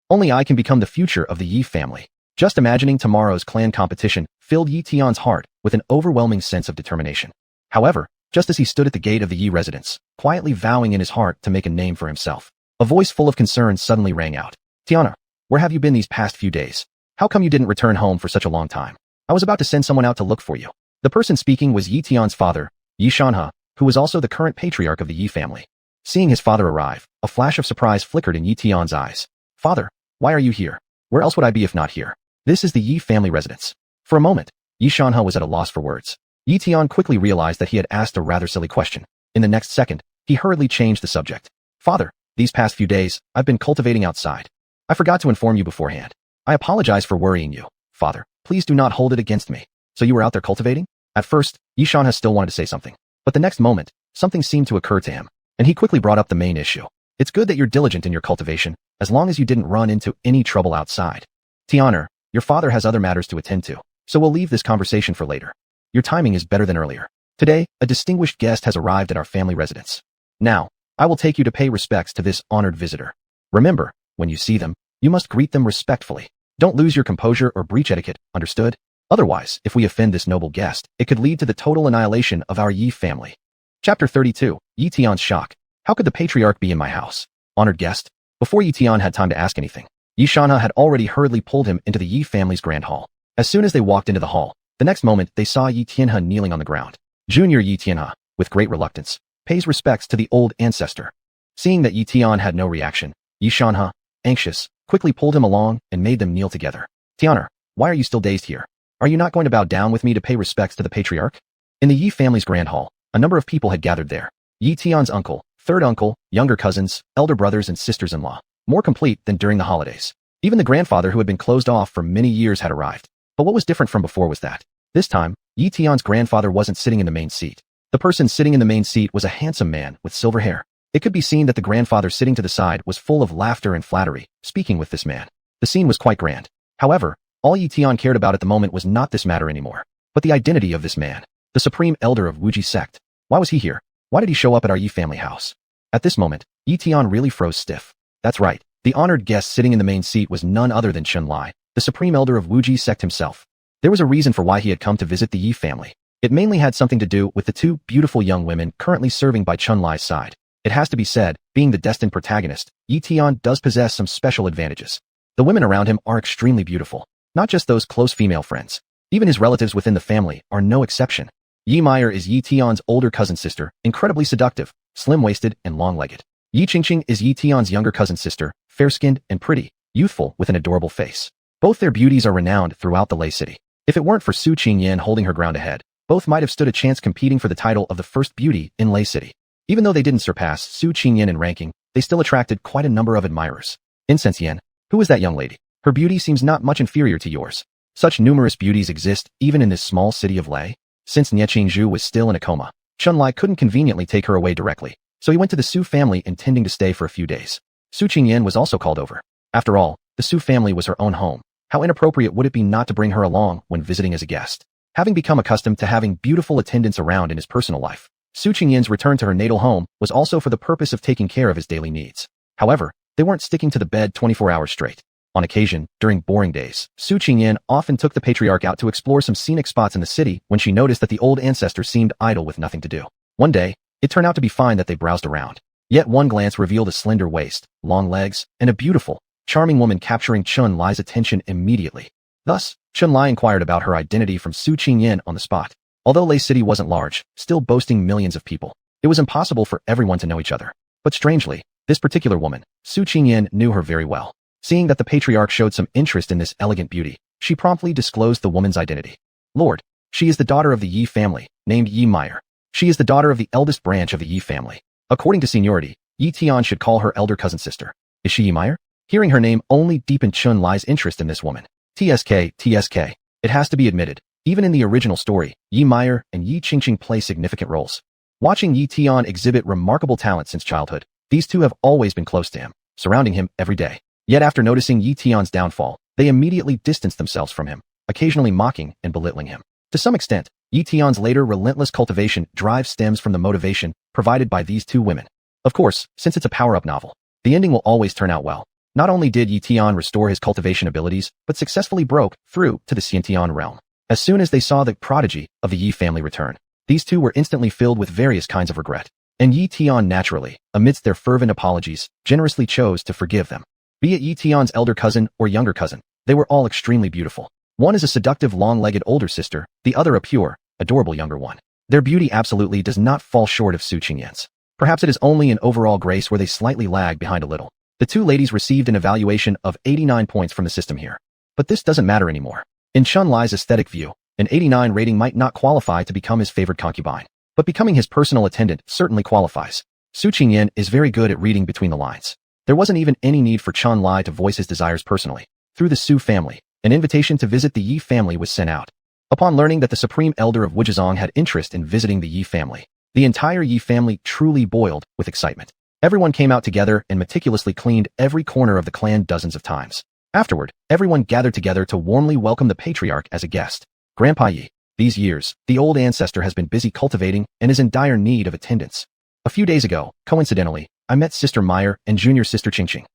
Only I can become the future of the Ye family. Just imagining tomorrow's clan competition filled Ye Tian's heart with an overwhelming sense of determination. However, just as he stood at the gate of the Ye residence, quietly vowing in his heart to make a name for himself, a voice full of concern suddenly rang out. Tiana, where have you been these past few days? How come you didn't return home for such a long time? I was about to send someone out to look for you. The person speaking was Ye Tian's father, Ye Xuanhuan, who was also the current patriarch of the Ye family. Seeing his father arrive, a flash of surprise flickered in Ye Tian's eyes. Father, why are you here? Where else would I be if not here? This is the Ye family residence. For a moment, Ye Xuanhuan was at a loss for words. Ye Tian quickly realized that he had asked a rather silly question. In the next second, he hurriedly changed the subject. Father, these past few days, I've been cultivating outside. I forgot to inform you beforehand. I apologize for worrying you. Father, please do not hold it against me. So you were out there cultivating? At first, Ye Xuanhuan still wanted to say something. But the next moment, something seemed to occur to him, and he quickly brought up the main issue. It's good that you're diligent in your cultivation, as long as you didn't run into any trouble outside. Tiana, your father has other matters to attend to, so we'll leave this conversation for later. Your timing is better than earlier. Today, a distinguished guest has arrived at our family residence. Now, I will take you to pay respects to this honored visitor. Remember, when you see them, you must greet them respectfully. Don't lose your composure or breach etiquette, understood? Otherwise, if we offend this noble guest, it could lead to the total annihilation of our Ye family. Chapter 32, Ye Tian's shock. How could the patriarch be in my house? Honored guest. Before Ye Tian had time to ask anything, Ye Xuanhuan had already hurriedly pulled him into the Ye family's grand hall. As soon as they walked into the hall, the next moment they saw Ye Tianhe kneeling on the ground. Junior Ye Tianhe, with great reluctance, pays respects to the old ancestor. Seeing that Ye Tian had no reaction, Ye Xuanhuan, anxious, quickly pulled him along and made them kneel together. Tiana, why are you still dazed here? Are you not going to bow down with me to pay respects to the patriarch? In the Ye family's grand hall, a number of people had gathered there. Ye Tian's uncle, third uncle, younger cousins, elder brothers and sisters-in-law, more complete than during the holidays. Even the grandfather who had been closed off for many years had arrived. But what was different from before was that, this time, Ye Tian's grandfather wasn't sitting in the main seat. The person sitting in the main seat was a handsome man with silver hair. It could be seen that the grandfather sitting to the side was full of laughter and flattery, speaking with this man. The scene was quite grand. However, all Ye Tian cared about at the moment was not this matter anymore, but the identity of this man, the supreme elder of Wuji sect. Why was he here? Why did he show up at our Ye family house? At this moment, Ye Tian really froze stiff. That's right, the honored guest sitting in the main seat was none other than Chun Lai, the supreme elder of Wuji sect himself. There was a reason for why he had come to visit the Ye family. It mainly had something to do with the two beautiful young women currently serving by Chun Lai's side. It has to be said, being the destined protagonist, Ye Tian does possess some special advantages. The women around him are extremely beautiful, not just those close female friends. Even his relatives within the family are no exception. Ye Meyer is Ye Tian's older cousin sister, incredibly seductive, slim-waisted and long-legged. Ye Qingqing is Ye Tian's younger cousin sister, fair-skinned and pretty, youthful with an adorable face. Both their beauties are renowned throughout the Lei City. If it weren't for Su Ching Yen holding her ground ahead, both might have stood a chance competing for the title of the first beauty in Lei City. Even though they didn't surpass Su Ching Yen in ranking, they still attracted quite a number of admirers. Incense Yen, who is that young lady? Her beauty seems not much inferior to yours. Such numerous beauties exist even in this small city of Lei. Since Nie Qingzhu was still in a coma, Chun Lai couldn't conveniently take her away directly, so he went to the Su family intending to stay for a few days. Su Ching Yen was also called over. After all, the Su family was her own home. How inappropriate would it be not to bring her along when visiting as a guest? Having become accustomed to having beautiful attendants around in his personal life, Su Ching Yen's return to her natal home was also for the purpose of taking care of his daily needs. However, they weren't sticking to the bed 24 hours straight. On occasion, during boring days, Su Ching Yen often took the patriarch out to explore some scenic spots in the city when she noticed that the old ancestor seemed idle with nothing to do. One day, it turned out to be fine that they browsed around. Yet one glance revealed a slender waist, long legs, and a beautiful, charming woman capturing Chun Lai's attention immediately. Thus, Chun Lai inquired about her identity from Su Ching Yen on the spot. Although Lei City wasn't large, still boasting millions of people, it was impossible for everyone to know each other. But strangely, this particular woman, Su Ching Yen, knew her very well. Seeing that the patriarch showed some interest in this elegant beauty, she promptly disclosed the woman's identity. Lord, she is the daughter of the Ye family, named Ye Meyer. She is the daughter of the eldest branch of the Ye family. According to seniority, Ye Tian should call her elder cousin sister. Is she Ye Meyer? Hearing her name only deepened Chun Lai's interest in this woman. TSK. It has to be admitted, even in the original story, Ye Meyer and Ye Qingqing play significant roles. Watching Ye Tian exhibit remarkable talent since childhood, these two have always been close to him, surrounding him every day. Yet after noticing Ye Tian's downfall, they immediately distanced themselves from him, occasionally mocking and belittling him. To some extent, Ye Tian's later relentless cultivation drive stems from the motivation provided by these two women. Of course, since it's a power-up novel, the ending will always turn out well. Not only did Ye Tian restore his cultivation abilities, but successfully broke through to the Xiantian realm. As soon as they saw the prodigy of the Ye family return, these two were instantly filled with various kinds of regret. And Ye Tian naturally, amidst their fervent apologies, generously chose to forgive them. Be it Ye Tian's elder cousin or younger cousin, they were all extremely beautiful. One is a seductive long-legged older sister, the other a pure, adorable younger one. Their beauty absolutely does not fall short of Su Ching Yen's. Perhaps it is only in overall grace where they slightly lag behind a little. The two ladies received an evaluation of 89 points from the system here. But this doesn't matter anymore. In Chun Lai's aesthetic view, an 89 rating might not qualify to become his favored concubine, but becoming his personal attendant certainly qualifies. Su Ching Yen is very good at reading between the lines. There wasn't even any need for Chun Lai to voice his desires personally. Through the Su family, an invitation to visit the Ye family was sent out. Upon learning that the supreme elder of Wuzhezong had interest in visiting the Ye family, the entire Ye family truly boiled with excitement. Everyone came out together and meticulously cleaned every corner of the clan dozens of times. Afterward, everyone gathered together to warmly welcome the patriarch as a guest. Grandpa Ye. These years, the old ancestor has been busy cultivating and is in dire need of attendance. A few days ago, coincidentally, I met Sister Meyer and junior sister Qingqing.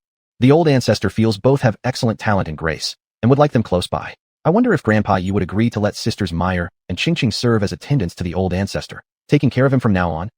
The old ancestor feels both have excellent talent and grace, and would like them close by. I wonder if Grandpa Ye would agree to let Sisters Meyer and Qingqing serve as attendants to the old ancestor, taking care of him from now on.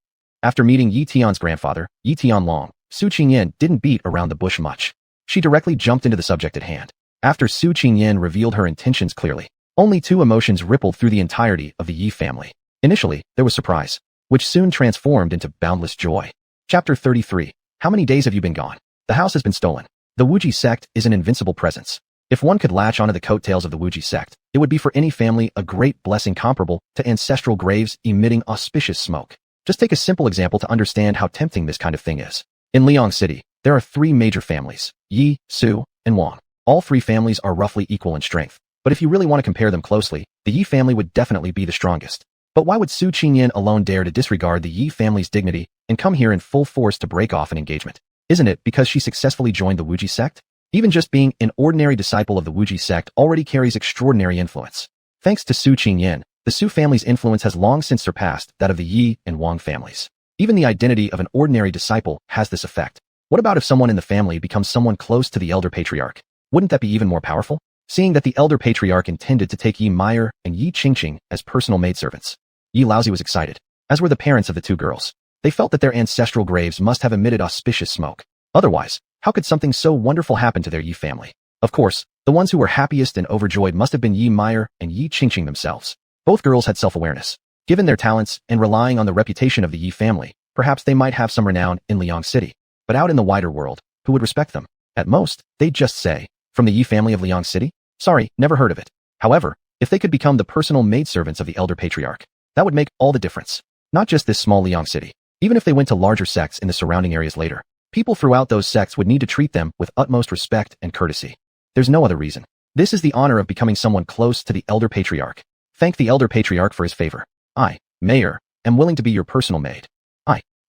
After meeting Ye Tian's grandfather, Ye Tian Long, Su Ching Yen didn't beat around the bush much. She directly jumped into the subject at hand. After Su Ching Yen revealed her intentions clearly, only two emotions rippled through the entirety of the Ye family. Initially, there was surprise, which soon transformed into boundless joy. Chapter 33. How many days have you been gone? The house has been stolen. The Wuji sect is an invincible presence. If one could latch onto the coattails of the Wuji sect, it would be for any family a great blessing comparable to ancestral graves emitting auspicious smoke. Just take a simple example to understand how tempting this kind of thing is. In Liang City, there are three major families, Yi, Su, and Wang. All three families are roughly equal in strength, but if you really want to compare them closely, the Yi family would definitely be the strongest. But why would Su Ching Yen alone dare to disregard the Yi family's dignity and come here in full force to break off an engagement? Isn't it because she successfully joined the Wuji sect? Even just being an ordinary disciple of the Wuji sect already carries extraordinary influence. Thanks to Su Ching Yen, the Su family's influence has long since surpassed that of the Yi and Wang families. Even the identity of an ordinary disciple has this effect. What about if someone in the family becomes someone close to the elder patriarch? Wouldn't that be even more powerful? Seeing that the elder patriarch intended to take Ye Meyer and Ye Qingqing as personal maidservants, Ye Laozi was excited, as were the parents of the two girls. They felt that their ancestral graves must have emitted auspicious smoke. Otherwise, how could something so wonderful happen to their Yi family? Of course, the ones who were happiest and overjoyed must have been Ye Meyer and Ye Qingqing themselves. Both girls had self-awareness. Given their talents and relying on the reputation of the Yi family, perhaps they might have some renown in Liang City. But out in the wider world, who would respect them? At most, they'd just say, from the Yi family of Liang City? Sorry, never heard of it. However, if they could become the personal maidservants of the elder patriarch, that would make all the difference. Not just this small Liang City. Even if they went to larger sects in the surrounding areas later, people throughout those sects would need to treat them with utmost respect and courtesy. There's no other reason. This is the honor of becoming someone close to the elder patriarch. Thank the elder patriarch for his favor. I, Mayor, am willing to be your personal maid.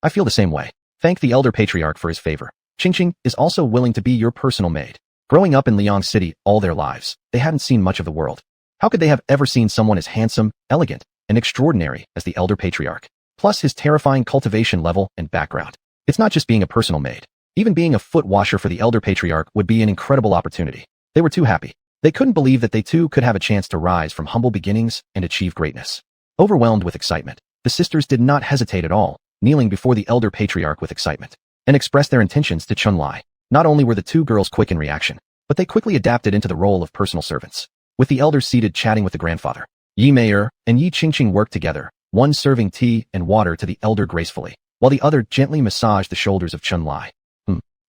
I feel the same way. Thank the elder patriarch for his favor. Qingqing is also willing to be your personal maid. Growing up in Liang City all their lives, they hadn't seen much of the world. How could they have ever seen someone as handsome, elegant, and extraordinary as the elder patriarch? Plus his terrifying cultivation level and background. It's not just being a personal maid. Even being a foot washer for the elder patriarch would be an incredible opportunity. They were too happy. They couldn't believe that they too could have a chance to rise from humble beginnings and achieve greatness. Overwhelmed with excitement, the sisters did not hesitate at all, kneeling before the elder patriarch with excitement, and expressed their intentions to Chun Lai. Not only were the two girls quick in reaction, but they quickly adapted into the role of personal servants. With the elders seated chatting with the grandfather, Ye Meyer and Ye Qingqing worked together, one serving tea and water to the elder gracefully, while the other gently massaged the shoulders of Chun Lai.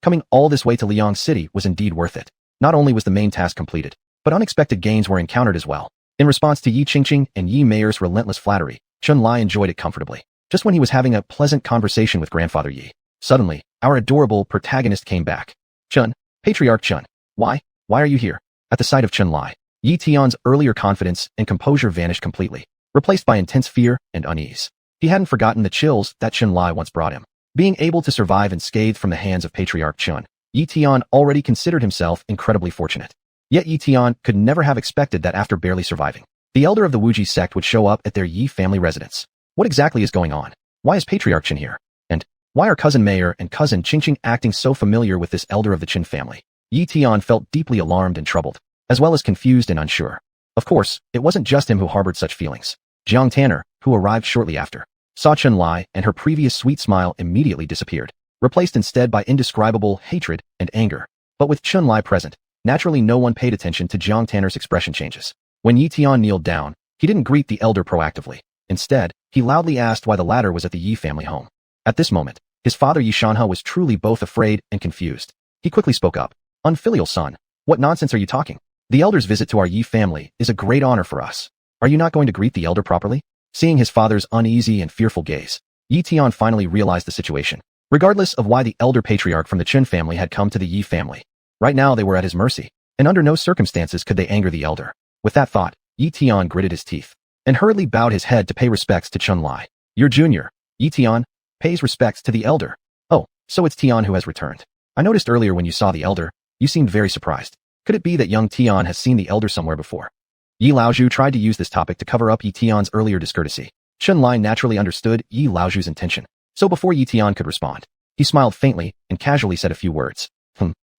Coming all this way to Liang City was indeed worth it. Not only was the main task completed, but unexpected gains were encountered as well. In response to Ye Qingqing and Ye Meyer's relentless flattery, Chun Lai enjoyed it comfortably. Just when he was having a pleasant conversation with grandfather Ye, suddenly, our adorable protagonist came back. Chun, Patriarch Chun, why are you here? At the sight of Chun Lai, Ye Tian's earlier confidence and composure vanished completely, replaced by intense fear and unease. He hadn't forgotten the chills that Chun-Li once brought him. Being able to survive unscathed from the hands of Patriarch Chun, Ye Tian already considered himself incredibly fortunate. Yet Ye Tian could never have expected that after barely surviving, the elder of the Wuji sect would show up at their Yi family residence. What exactly is going on? Why is Patriarch Chun here? And why are cousin Mayor and cousin Qingqing acting so familiar with this elder of the Qin family? Ye Tian felt deeply alarmed and troubled, as well as confused and unsure. Of course, it wasn't just him who harbored such feelings. Jiang Tanner, who arrived shortly after, saw Chun-Li, and her previous sweet smile immediately disappeared, replaced instead by indescribable hatred and anger. But with Chun-Li present, naturally no one paid attention to Jiang Tanner's expression changes. When Ye Tian kneeled down, he didn't greet the elder proactively. Instead, he loudly asked why the latter was at the Yi family home. At this moment, his father Ye Xuanhuan was truly both afraid and confused. He quickly spoke up. Unfilial son, what nonsense are you talking? The elder's visit to our Yi family is a great honor for us. Are you not going to greet the elder properly? Seeing his father's uneasy and fearful gaze, Ye Tian finally realized the situation. Regardless of why the elder patriarch from the Qin family had come to the Yi family, right now they were at his mercy, and under no circumstances could they anger the elder. With that thought, Ye Tian gritted his teeth and hurriedly bowed his head to pay respects to Chun-Li. Your junior, Ye Tian, pays respects to the elder. Oh, so it's Tian who has returned. I noticed earlier when you saw the elder, you seemed very surprised. Could it be that young Tian has seen the elder somewhere before? Yi Laozhu tried to use this topic to cover up Ye Tian's earlier discourtesy. Chun-Li naturally understood Yi Laozhu's intention, so before Ye Tian could respond, he smiled faintly and casually said a few words.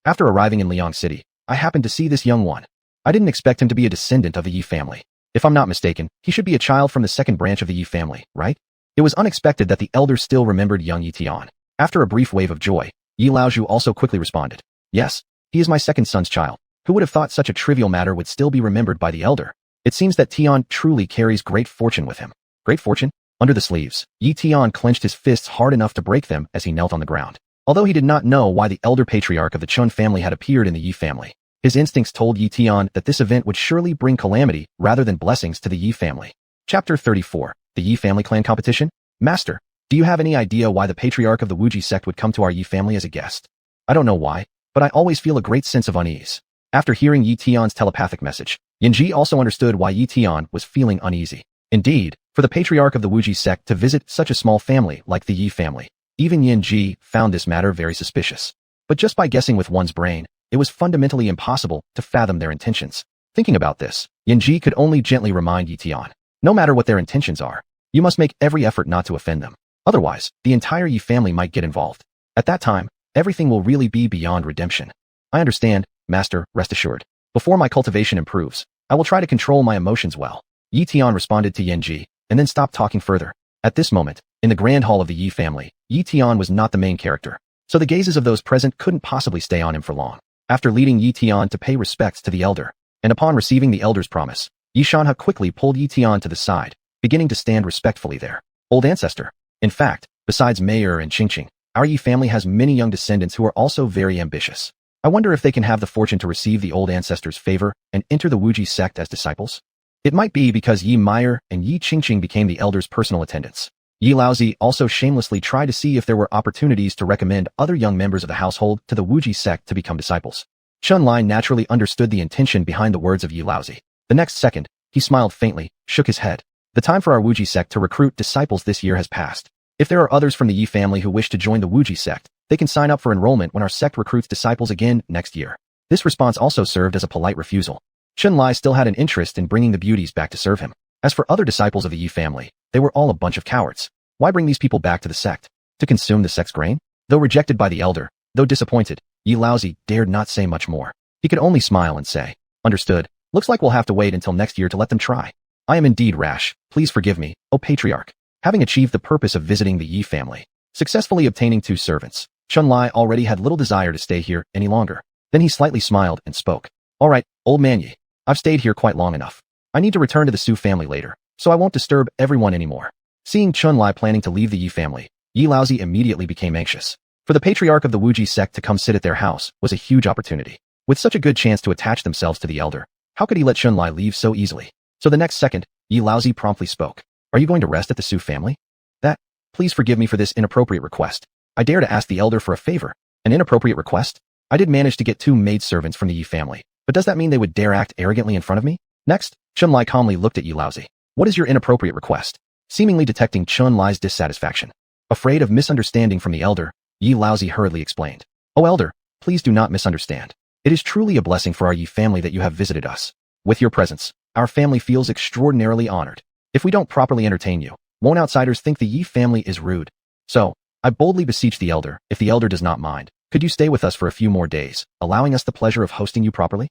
After arriving in Liang City, I happened to see this young one. I didn't expect him to be a descendant of the Yi family. If I'm not mistaken, he should be a child from the second branch of the Yi family, right? It was unexpected that the elder still remembered young Ye Tian. After a brief wave of joy, Yi Laozhu also quickly responded. Yes, he is my second son's child. Who would have thought such a trivial matter would still be remembered by the elder? It seems that Tian truly carries great fortune with him. Great fortune? Under the sleeves, Ye Tian clenched his fists hard enough to break them as he knelt on the ground. Although he did not know why the elder patriarch of the Chun family had appeared in the Yi family, his instincts told Ye Tian that this event would surely bring calamity rather than blessings to the Yi family. Chapter 34. The Yi family clan competition? Master, do you have any idea why the patriarch of the Wuji sect would come to our Yi family as a guest? I don't know why, but I always feel a great sense of unease. After hearing Ye Tian's telepathic message, Yanji also understood why Ye Tian was feeling uneasy. Indeed, for the patriarch of the Wuji sect to visit such a small family like the Yi family, even Yanji found this matter very suspicious. But just by guessing with one's brain, it was fundamentally impossible to fathom their intentions. Thinking about this, Yanji could only gently remind Ye Tian, no matter what their intentions are, you must make every effort not to offend them. Otherwise, the entire Yi family might get involved. At that time, everything will really be beyond redemption. I understand, Master, rest assured. Before my cultivation improves, I will try to control my emotions well. Ye Tian responded to Yanji, and then stopped talking further. At this moment, in the grand hall of the Yi family, Ye Tian was not the main character, so the gazes of those present couldn't possibly stay on him for long. After leading Ye Tian to pay respects to the elder, and upon receiving the elder's promise, Ye Xuanhuan quickly pulled Ye Tian to the side, beginning to stand respectfully there. Old Ancestor. In fact, besides Mayor and Qingqing, our Yi family has many young descendants who are also very ambitious. I wonder if they can have the fortune to receive the old ancestor's favor and enter the Wuji sect as disciples? It might be because Yi Meyer and Yi Qingqing became the elder's personal attendants. Yi Laozi also shamelessly tried to see if there were opportunities to recommend other young members of the household to the Wuji sect to become disciples. Chun-Li naturally understood the intention behind the words of Yi Laozi. The next second, he smiled faintly, shook his head. The time for our Wuji sect to recruit disciples this year has passed. If there are others from the Yi family who wish to join the Wuji sect, they can sign up for enrollment when our sect recruits disciples again next year. This response also served as a polite refusal. Chun-Li still had an interest in bringing the beauties back to serve him. As for other disciples of the Yi family, they were all a bunch of cowards. Why bring these people back to the sect? To consume the sect's grain? Though rejected by the elder, though disappointed, Yi Laozi dared not say much more. He could only smile and say, understood. Looks like we'll have to wait until next year to let them try. I am indeed rash. Please forgive me, O Patriarch. Having achieved the purpose of visiting the Yi family, successfully obtaining 2 servants, Chun-Li already had little desire to stay here any longer. Then he slightly smiled and spoke. All right, old man Yi. I've stayed here quite long enough. I need to return to the Su family later, so I won't disturb everyone anymore. Seeing Chun-Li planning to leave the Yi family, Yi Laozi immediately became anxious. For the patriarch of the Wuji sect to come sit at their house was a huge opportunity. With such a good chance to attach themselves to the elder, how could he let Chun-Li leave so easily? So the next second, Yi Laozi promptly spoke. Are you going to rest at the Su family? Please forgive me for this inappropriate request. I dare to ask the elder for a favor. An inappropriate request? I did manage to get 2 maidservants from the Yi family, but does that mean they would dare act arrogantly in front of me? Next, Chun Lai calmly looked at Ye Laozi. What is your inappropriate request? Seemingly detecting Chun Lai's dissatisfaction. Afraid of misunderstanding from the elder, Ye Laozi hurriedly explained. Oh elder, please do not misunderstand. It is truly a blessing for our Ye family that you have visited us. With your presence, our family feels extraordinarily honored. If we don't properly entertain you, won't outsiders think the Ye family is rude? So, I boldly beseech the elder, if the elder does not mind, could you stay with us for a few more days, allowing us the pleasure of hosting you properly?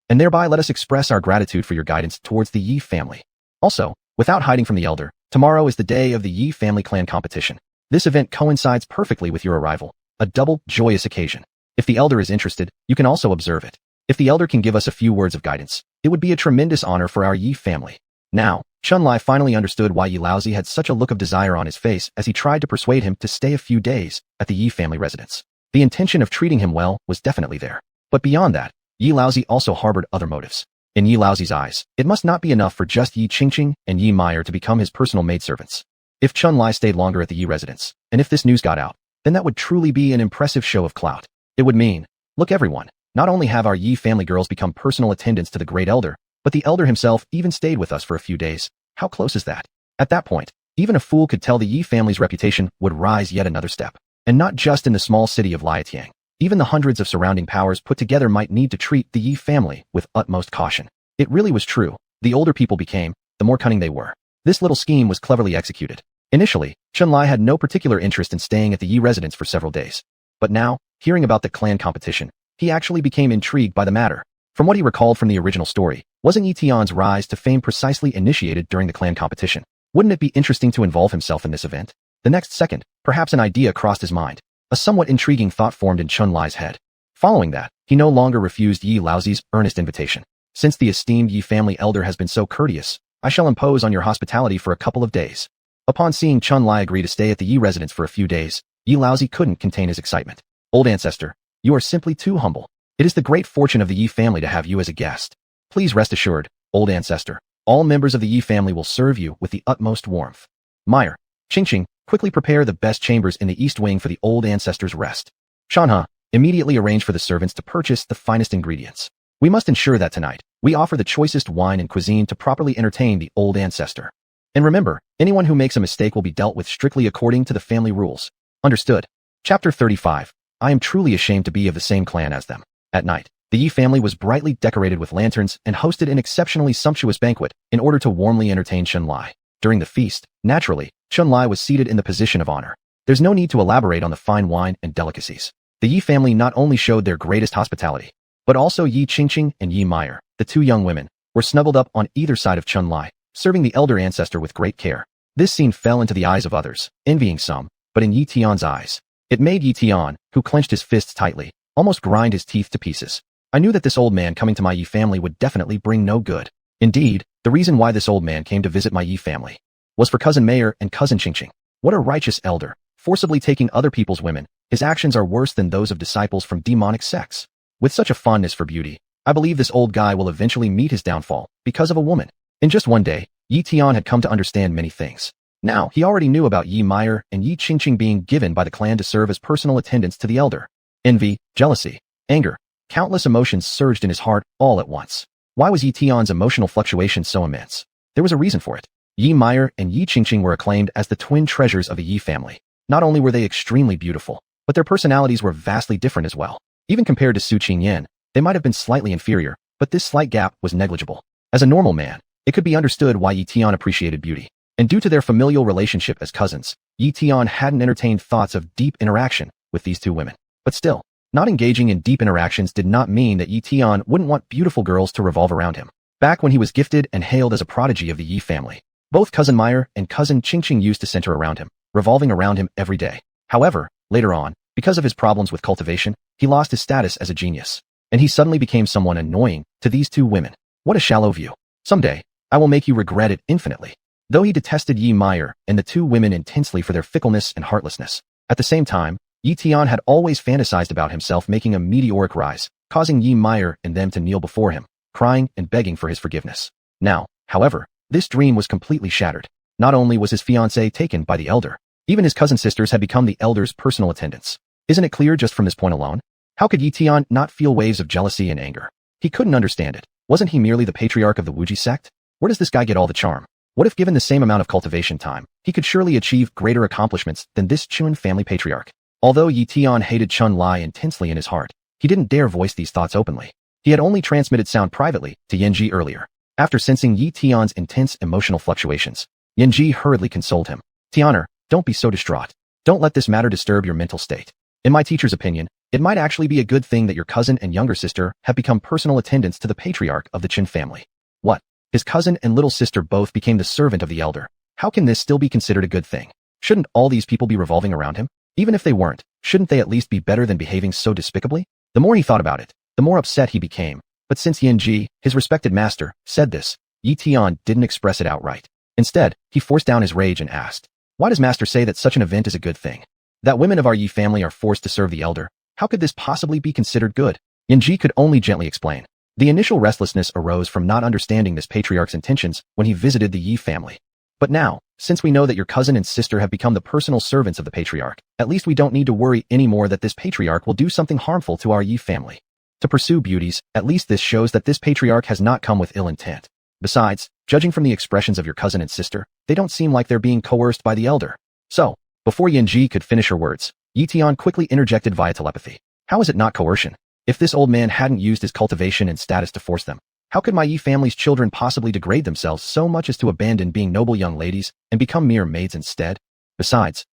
And thereby let us express our gratitude for your guidance towards the Ye family. Also, without hiding from the elder, tomorrow is the day of the Ye family clan competition. This event coincides perfectly with your arrival, a double, joyous occasion. If the elder is interested, you can also observe it. If the elder can give us a few words of guidance, it would be a tremendous honor for our Ye family. Now, Chun Lai finally understood why Ye Laozi had such a look of desire on his face as he tried to persuade him to stay a few days at the Ye family residence. The intention of treating him well was definitely there. But beyond that, Ye Laozi also harbored other motives. In Ye Laozi's eyes, it must not be enough for just Ye Qingqing and Ye Meyer to become his personal maidservants. If Chun Lai stayed longer at the Ye residence, and if this news got out, then that would truly be an impressive show of clout. It would mean, look everyone, not only have our Ye family girls become personal attendants to the great elder, but the elder himself even stayed with us for a few days. How close is that? At that point, even a fool could tell the Ye family's reputation would rise yet another step. And not just in the small city of Ye Tian. Even the hundreds of surrounding powers put together might need to treat the Ye family with utmost caution. It really was true. The older people became, the more cunning they were. This little scheme was cleverly executed. Initially, Chun Lai had no particular interest in staying at the Ye residence for several days. But now, hearing about the clan competition, he actually became intrigued by the matter. From what he recalled from the original story, wasn't Ye Tian's rise to fame precisely initiated during the clan competition? Wouldn't it be interesting to involve himself in this event? The next second, perhaps an idea crossed his mind. A somewhat intriguing thought formed in Chun Lai's head. Following that, he no longer refused Ye Laozi's earnest invitation. Since the esteemed Ye family elder has been so courteous, I shall impose on your hospitality for a couple of days. Upon seeing Chun Lai agree to stay at the Ye residence for a few days, Ye Laozi couldn't contain his excitement. Old ancestor, you are simply too humble. It is the great fortune of the Ye family to have you as a guest. Please rest assured, old ancestor, all members of the Ye family will serve you with the utmost warmth. Meyer, Qingqing, quickly prepare the best chambers in the east wing for the old ancestor's rest. Xuanhuan, immediately arrange for the servants to purchase the finest ingredients. We must ensure that tonight, we offer the choicest wine and cuisine to properly entertain the old ancestor. And remember, anyone who makes a mistake will be dealt with strictly according to the family rules. Understood. Chapter 35. I am truly ashamed to be of the same clan as them. At night, the Ye family was brightly decorated with lanterns and hosted an exceptionally sumptuous banquet in order to warmly entertain Chun Lai. During the feast, naturally, Chun Lai was seated in the position of honor. There's no need to elaborate on the fine wine and delicacies. The Ye family not only showed their greatest hospitality, but also Ye Qingqing and Ye Meyer, the two young women, were snuggled up on either side of Chun Lai, serving the elder ancestor with great care. This scene fell into the eyes of others, envying some, but in Ye Tian's eyes, it made Ye Tian, who clenched his fists tightly, almost grind his teeth to pieces. I knew that this old man coming to my Ye family would definitely bring no good. Indeed, the reason why this old man came to visit my Ye family was for cousin Meyer and cousin Qingqing. What a righteous elder, forcibly taking other people's women. His actions are worse than those of disciples from demonic sects. With such a fondness for beauty, I believe this old guy will eventually meet his downfall because of a woman. In just one day, Ye Tian had come to understand many things. Now, he already knew about Ye Meyer and Ye Qingqing being given by the clan to serve as personal attendants to the elder. Envy, jealousy, anger, countless emotions surged in his heart all at once. Why was Ye Tian's emotional fluctuation so immense? There was a reason for it. Ye Meyer and Ye Qingqing were acclaimed as the twin treasures of the Ye family. Not only were they extremely beautiful, but their personalities were vastly different as well. Even compared to Su Ching Yen, they might have been slightly inferior, but this slight gap was negligible. As a normal man, it could be understood why Ye Tian appreciated beauty. And due to their familial relationship as cousins, Ye Tian hadn't entertained thoughts of deep interaction with these two women. But still, not engaging in deep interactions did not mean that Ye Tian wouldn't want beautiful girls to revolve around him. Back when he was gifted and hailed as a prodigy of the Ye family, both cousin Meyer and cousin Qingqing used to center around him, revolving around him every day. However, later on, because of his problems with cultivation, he lost his status as a genius, and he suddenly became someone annoying to these two women. What a shallow view. Someday, I will make you regret it infinitely. Though he detested Ye Meyer and the two women intensely for their fickleness and heartlessness, at the same time, Ye Tian had always fantasized about himself making a meteoric rise, causing Ye Meyer and them to kneel before him, crying and begging for his forgiveness. Now, however, this dream was completely shattered. Not only was his fiancée taken by the elder, even his cousin sisters had become the elder's personal attendants. Isn't it clear just from this point alone? How could Ye Tian not feel waves of jealousy and anger? He couldn't understand it. Wasn't he merely the patriarch of the Wuji sect? Where does this guy get all the charm? What if given the same amount of cultivation time, he could surely achieve greater accomplishments than this Chun family patriarch? Although Ye Tian hated Chun Lai intensely in his heart, he didn't dare voice these thoughts openly. He had only transmitted sound privately to Yanji earlier. After sensing Ye Tian's intense emotional fluctuations, Yanji hurriedly consoled him. Tianer, don't be so distraught. Don't let this matter disturb your mental state. In my teacher's opinion, it might actually be a good thing that your cousin and younger sister have become personal attendants to the patriarch of the Qin family. What? His cousin and little sister both became the servant of the elder. How can this still be considered a good thing? Shouldn't all these people be revolving around him? Even if they weren't, shouldn't they at least be better than behaving so despicably? The more he thought about it, the more upset he became. But since Yanji, his respected master, said this, Ye Tian didn't express it outright. Instead, he forced down his rage and asked, why does master say that such an event is a good thing? That women of our Yi family are forced to serve the elder? How could this possibly be considered good? Yanji could only gently explain. The initial restlessness arose from not understanding this patriarch's intentions when he visited the Yi family. But now, since we know that your cousin and sister have become the personal servants of the patriarch, at least we don't need to worry anymore that this patriarch will do something harmful to our Yi family. To pursue beauties, at least this shows that this patriarch has not come with ill intent. Besides, judging from the expressions of your cousin and sister, they don't seem like they're being coerced by the elder. So, before Yanji could finish her words, Ye Tian quickly interjected via telepathy. How is it not coercion? If this old man hadn't used his cultivation and status to force them, how could my Yi family's children possibly degrade themselves so much as to abandon being noble young ladies and become mere maids instead? Besides,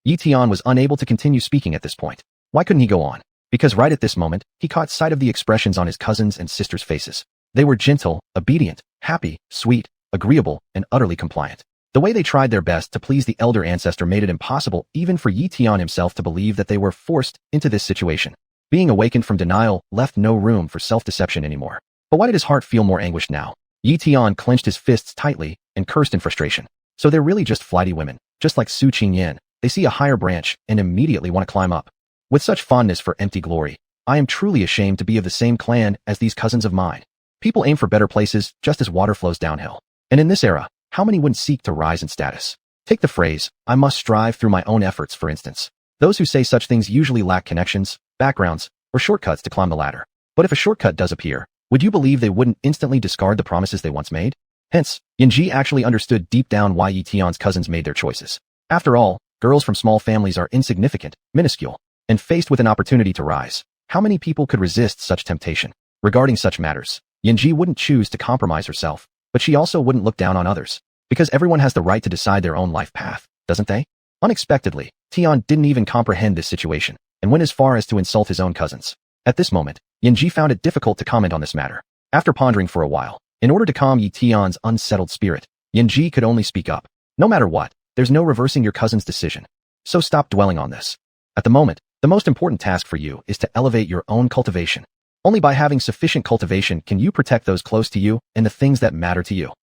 Ye Tian was unable to continue speaking at this point. Why couldn't he go on? Because right at this moment, he caught sight of the expressions on his cousins' and sisters' faces. They were gentle, obedient, happy, sweet, agreeable, and utterly compliant. The way they tried their best to please the elder ancestor made it impossible even for Ye Tian himself to believe that they were forced into this situation. Being awakened from denial left no room for self-deception anymore. But why did his heart feel more anguished now? Ye Tian clenched his fists tightly and cursed in frustration. So they're really just flighty women, just like Su Ching Yen. They see a higher branch and immediately want to climb up. With such fondness for empty glory, I am truly ashamed to be of the same clan as these cousins of mine. People aim for better places just as water flows downhill. And in this era, how many wouldn't seek to rise in status? Take the phrase, I must strive through my own efforts, for instance. Those who say such things usually lack connections, backgrounds, or shortcuts to climb the ladder. But if a shortcut does appear, would you believe they wouldn't instantly discard the promises they once made? Hence, Yanji actually understood deep down why Ye Tian's cousins made their choices. After all, girls from small families are insignificant, minuscule, and faced with an opportunity to rise. How many people could resist such temptation? Regarding such matters, Yanji wouldn't choose to compromise herself, but she also wouldn't look down on others. Because everyone has the right to decide their own life path, doesn't they? Unexpectedly, Tian didn't even comprehend this situation, and went as far as to insult his own cousins. At this moment, Yanji found it difficult to comment on this matter. After pondering for a while, in order to calm Ye Tian's unsettled spirit, Yanji could only speak up. No matter what, there's no reversing your cousin's decision. So stop dwelling on this. At the moment, the most important task for you is to elevate your own cultivation. Only by having sufficient cultivation can you protect those close to you and the things that matter to you.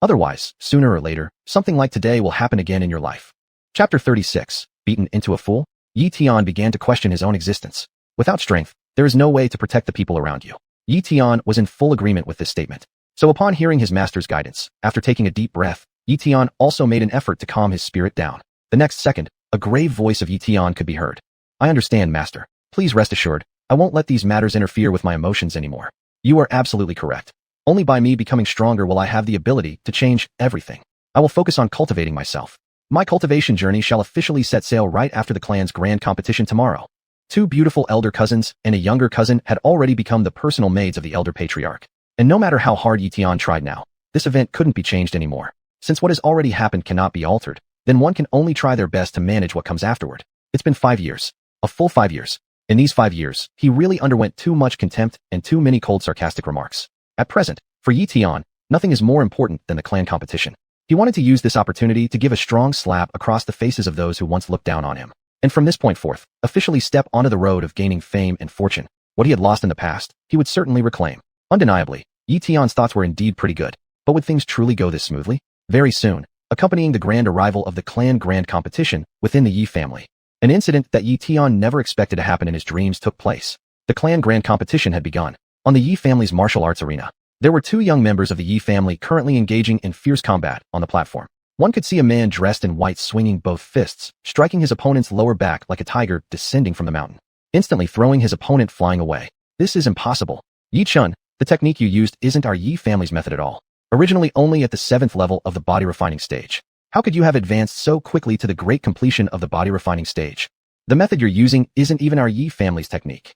Otherwise, sooner or later, something like today will happen again in your life. Chapter 36. Beaten into a fool? Ye Tian began to question his own existence. Without strength, there is no way to protect the people around you. Ye Tian was in full agreement with this statement. So upon hearing his master's guidance, after taking a deep breath, Ye Tian also made an effort to calm his spirit down. The next second, a grave voice of Ye Tian could be heard. I understand, master. Please rest assured, I won't let these matters interfere with my emotions anymore. You are absolutely correct. Only by me becoming stronger will I have the ability to change everything. I will focus on cultivating myself. My cultivation journey shall officially set sail right after the clan's grand competition tomorrow. Two beautiful elder cousins and a younger cousin had already become the personal maids of the elder patriarch. And no matter how hard Ye Tian tried now, this event couldn't be changed anymore. Since what has already happened cannot be altered, then one can only try their best to manage what comes afterward. It's been 5 years. A full 5 years. In these 5 years, he really underwent too much contempt and too many cold sarcastic remarks. At present, for Ye Tian, nothing is more important than the clan competition. He wanted to use this opportunity to give a strong slap across the faces of those who once looked down on him. And from this point forth, officially step onto the road of gaining fame and fortune. What he had lost in the past, he would certainly reclaim. Undeniably, Ye Tian's thoughts were indeed pretty good. But would things truly go this smoothly? Very soon, accompanying the grand arrival of the clan grand competition within the Yi family, an incident that Ye Tian never expected to happen in his dreams took place. The clan grand competition had begun. On the Yi family's martial arts arena, there were 2 young members of the Yi family currently engaging in fierce combat on the platform. One could see a man dressed in white swinging both fists, striking his opponent's lower back like a tiger descending from the mountain, instantly throwing his opponent flying away. This is impossible. Ye Tian, the technique you used isn't our Ye family's method at all. Originally only at the 7th level of the body refining stage. How could you have advanced so quickly to the great completion of the body refining stage? The method you're using isn't even our Ye family's technique.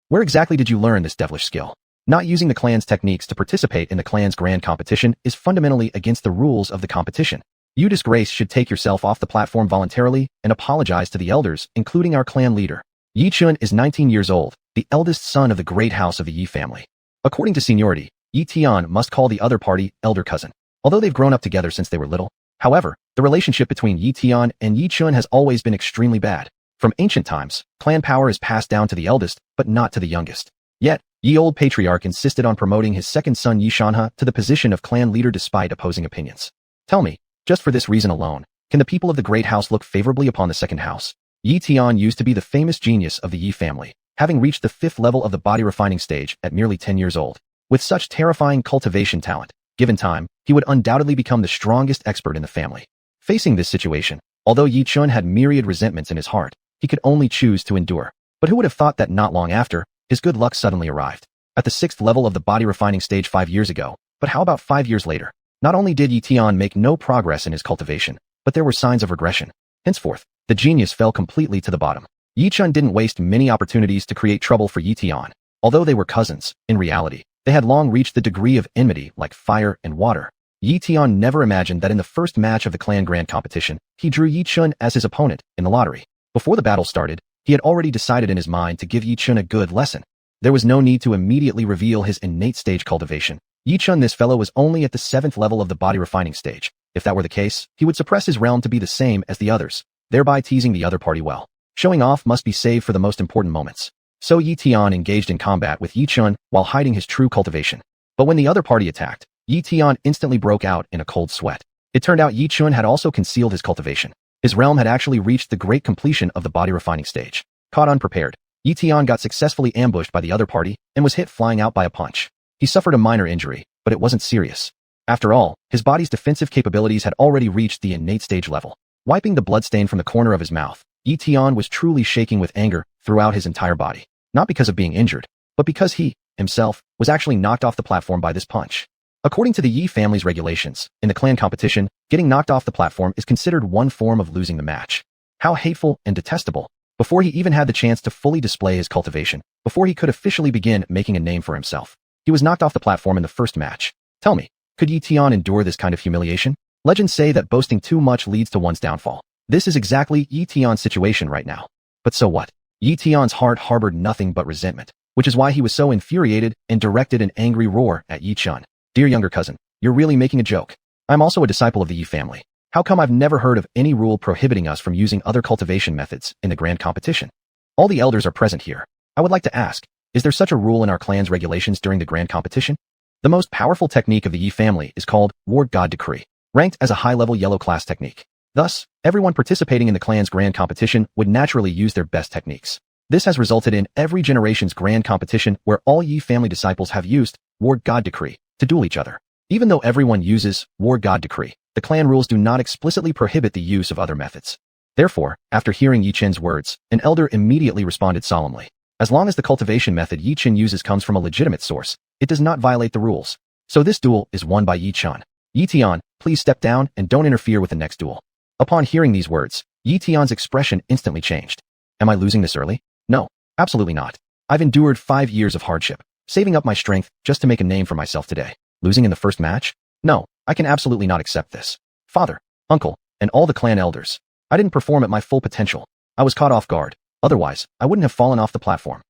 Where exactly did you learn this devilish skill? Not using the clan's techniques to participate in the clan's grand competition is fundamentally against the rules of the competition. You disgrace should take yourself off the platform voluntarily and apologize to the elders, including our clan leader. Ye Tian is 19 years old, the eldest son of the great house of the Ye family. According to seniority, Ye Tian must call the other party elder cousin, although they've grown up together since they were little. However, the relationship between Ye Tian and Ye Tian has always been extremely bad. From ancient times, clan power is passed down to the eldest, but not to the youngest. Yet, Ye old patriarch insisted on promoting his second son Ye Xuanhuan to the position of clan leader despite opposing opinions. Tell me, just for this reason alone, can the people of the great house look favorably upon the second house? Ye Tian used to be the famous genius of the Ye family, having reached the 5th level of the body refining stage at merely 10 years old. With such terrifying cultivation talent, given time, he would undoubtedly become the strongest expert in the family. Facing this situation, although Ye Tian had myriad resentments in his heart, he could only choose to endure. But who would have thought that not long after, his good luck suddenly arrived? At the 6th level of the body refining stage 5 years ago, but how about 5 years later? Not only did Ye Tian make no progress in his cultivation, but there were signs of regression. Henceforth, the genius fell completely to the bottom. Ye Tian didn't waste many opportunities to create trouble for Ye Tian. Although they were cousins, in reality, they had long reached the degree of enmity like fire and water. Ye Tian never imagined that in the first match of the clan grand competition, he drew Ye Tian as his opponent in the lottery. Before the battle started, he had already decided in his mind to give Ye Tian a good lesson. There was no need to immediately reveal his innate stage cultivation. Ye Tian, this fellow, was only at the 7th level of the body refining stage. If that were the case, he would suppress his realm to be the same as the others, thereby teasing the other party well. Showing off must be saved for the most important moments. So Ye Tian engaged in combat with Ye Tian while hiding his true cultivation. But when the other party attacked, Ye Tian instantly broke out in a cold sweat. It turned out Ye Tian had also concealed his cultivation. His realm had actually reached the great completion of the body refining stage. Caught unprepared, Ye Tian got successfully ambushed by the other party and was hit flying out by a punch. He suffered a minor injury, but it wasn't serious. After all, his body's defensive capabilities had already reached the innate stage level. Wiping the bloodstain from the corner of his mouth, Ye Tian was truly shaking with anger throughout his entire body. Not because of being injured, but because he, himself, was actually knocked off the platform by this punch. According to the Ye family's regulations, in the clan competition, getting knocked off the platform is considered one form of losing the match. How hateful and detestable. Before he even had the chance to fully display his cultivation, before he could officially begin making a name for himself, he was knocked off the platform in the first match. Tell me, could Ye Tian endure this kind of humiliation? Legends say that boasting too much leads to one's downfall. This is exactly Ye Tian's situation right now. But so what? Ye Tian's heart harbored nothing but resentment, which is why he was so infuriated and directed an angry roar at Ye Tian. Dear younger cousin, you're really making a joke. I'm also a disciple of the Ye family. How come I've never heard of any rule prohibiting us from using other cultivation methods in the grand competition? All the elders are present here. I would like to ask, is there such a rule in our clan's regulations during the grand competition? The most powerful technique of the Ye family is called Ward God Decree, ranked as a high-level yellow class technique. Thus, everyone participating in the clan's grand competition would naturally use their best techniques. This has resulted in every generation's grand competition where all Ye family disciples have used Ward God Decree to duel each other. Even though everyone uses Ward God Decree, the clan rules do not explicitly prohibit the use of other methods. Therefore, after hearing Ye Tian's words, an elder immediately responded solemnly. As long as the cultivation method Ye Tian uses comes from a legitimate source, it does not violate the rules. So this duel is won by Ye Tian. Ye Tian, please step down and don't interfere with the next duel. Upon hearing these words, Ye Tian's expression instantly changed. Am I losing this early? No, absolutely not. I've endured 5 years of hardship, saving up my strength just to make a name for myself today. Losing in the first match? No, I can absolutely not accept this. Father, uncle, and all the clan elders, I didn't perform at my full potential. I was caught off guard. Otherwise, I wouldn't have fallen off the platform.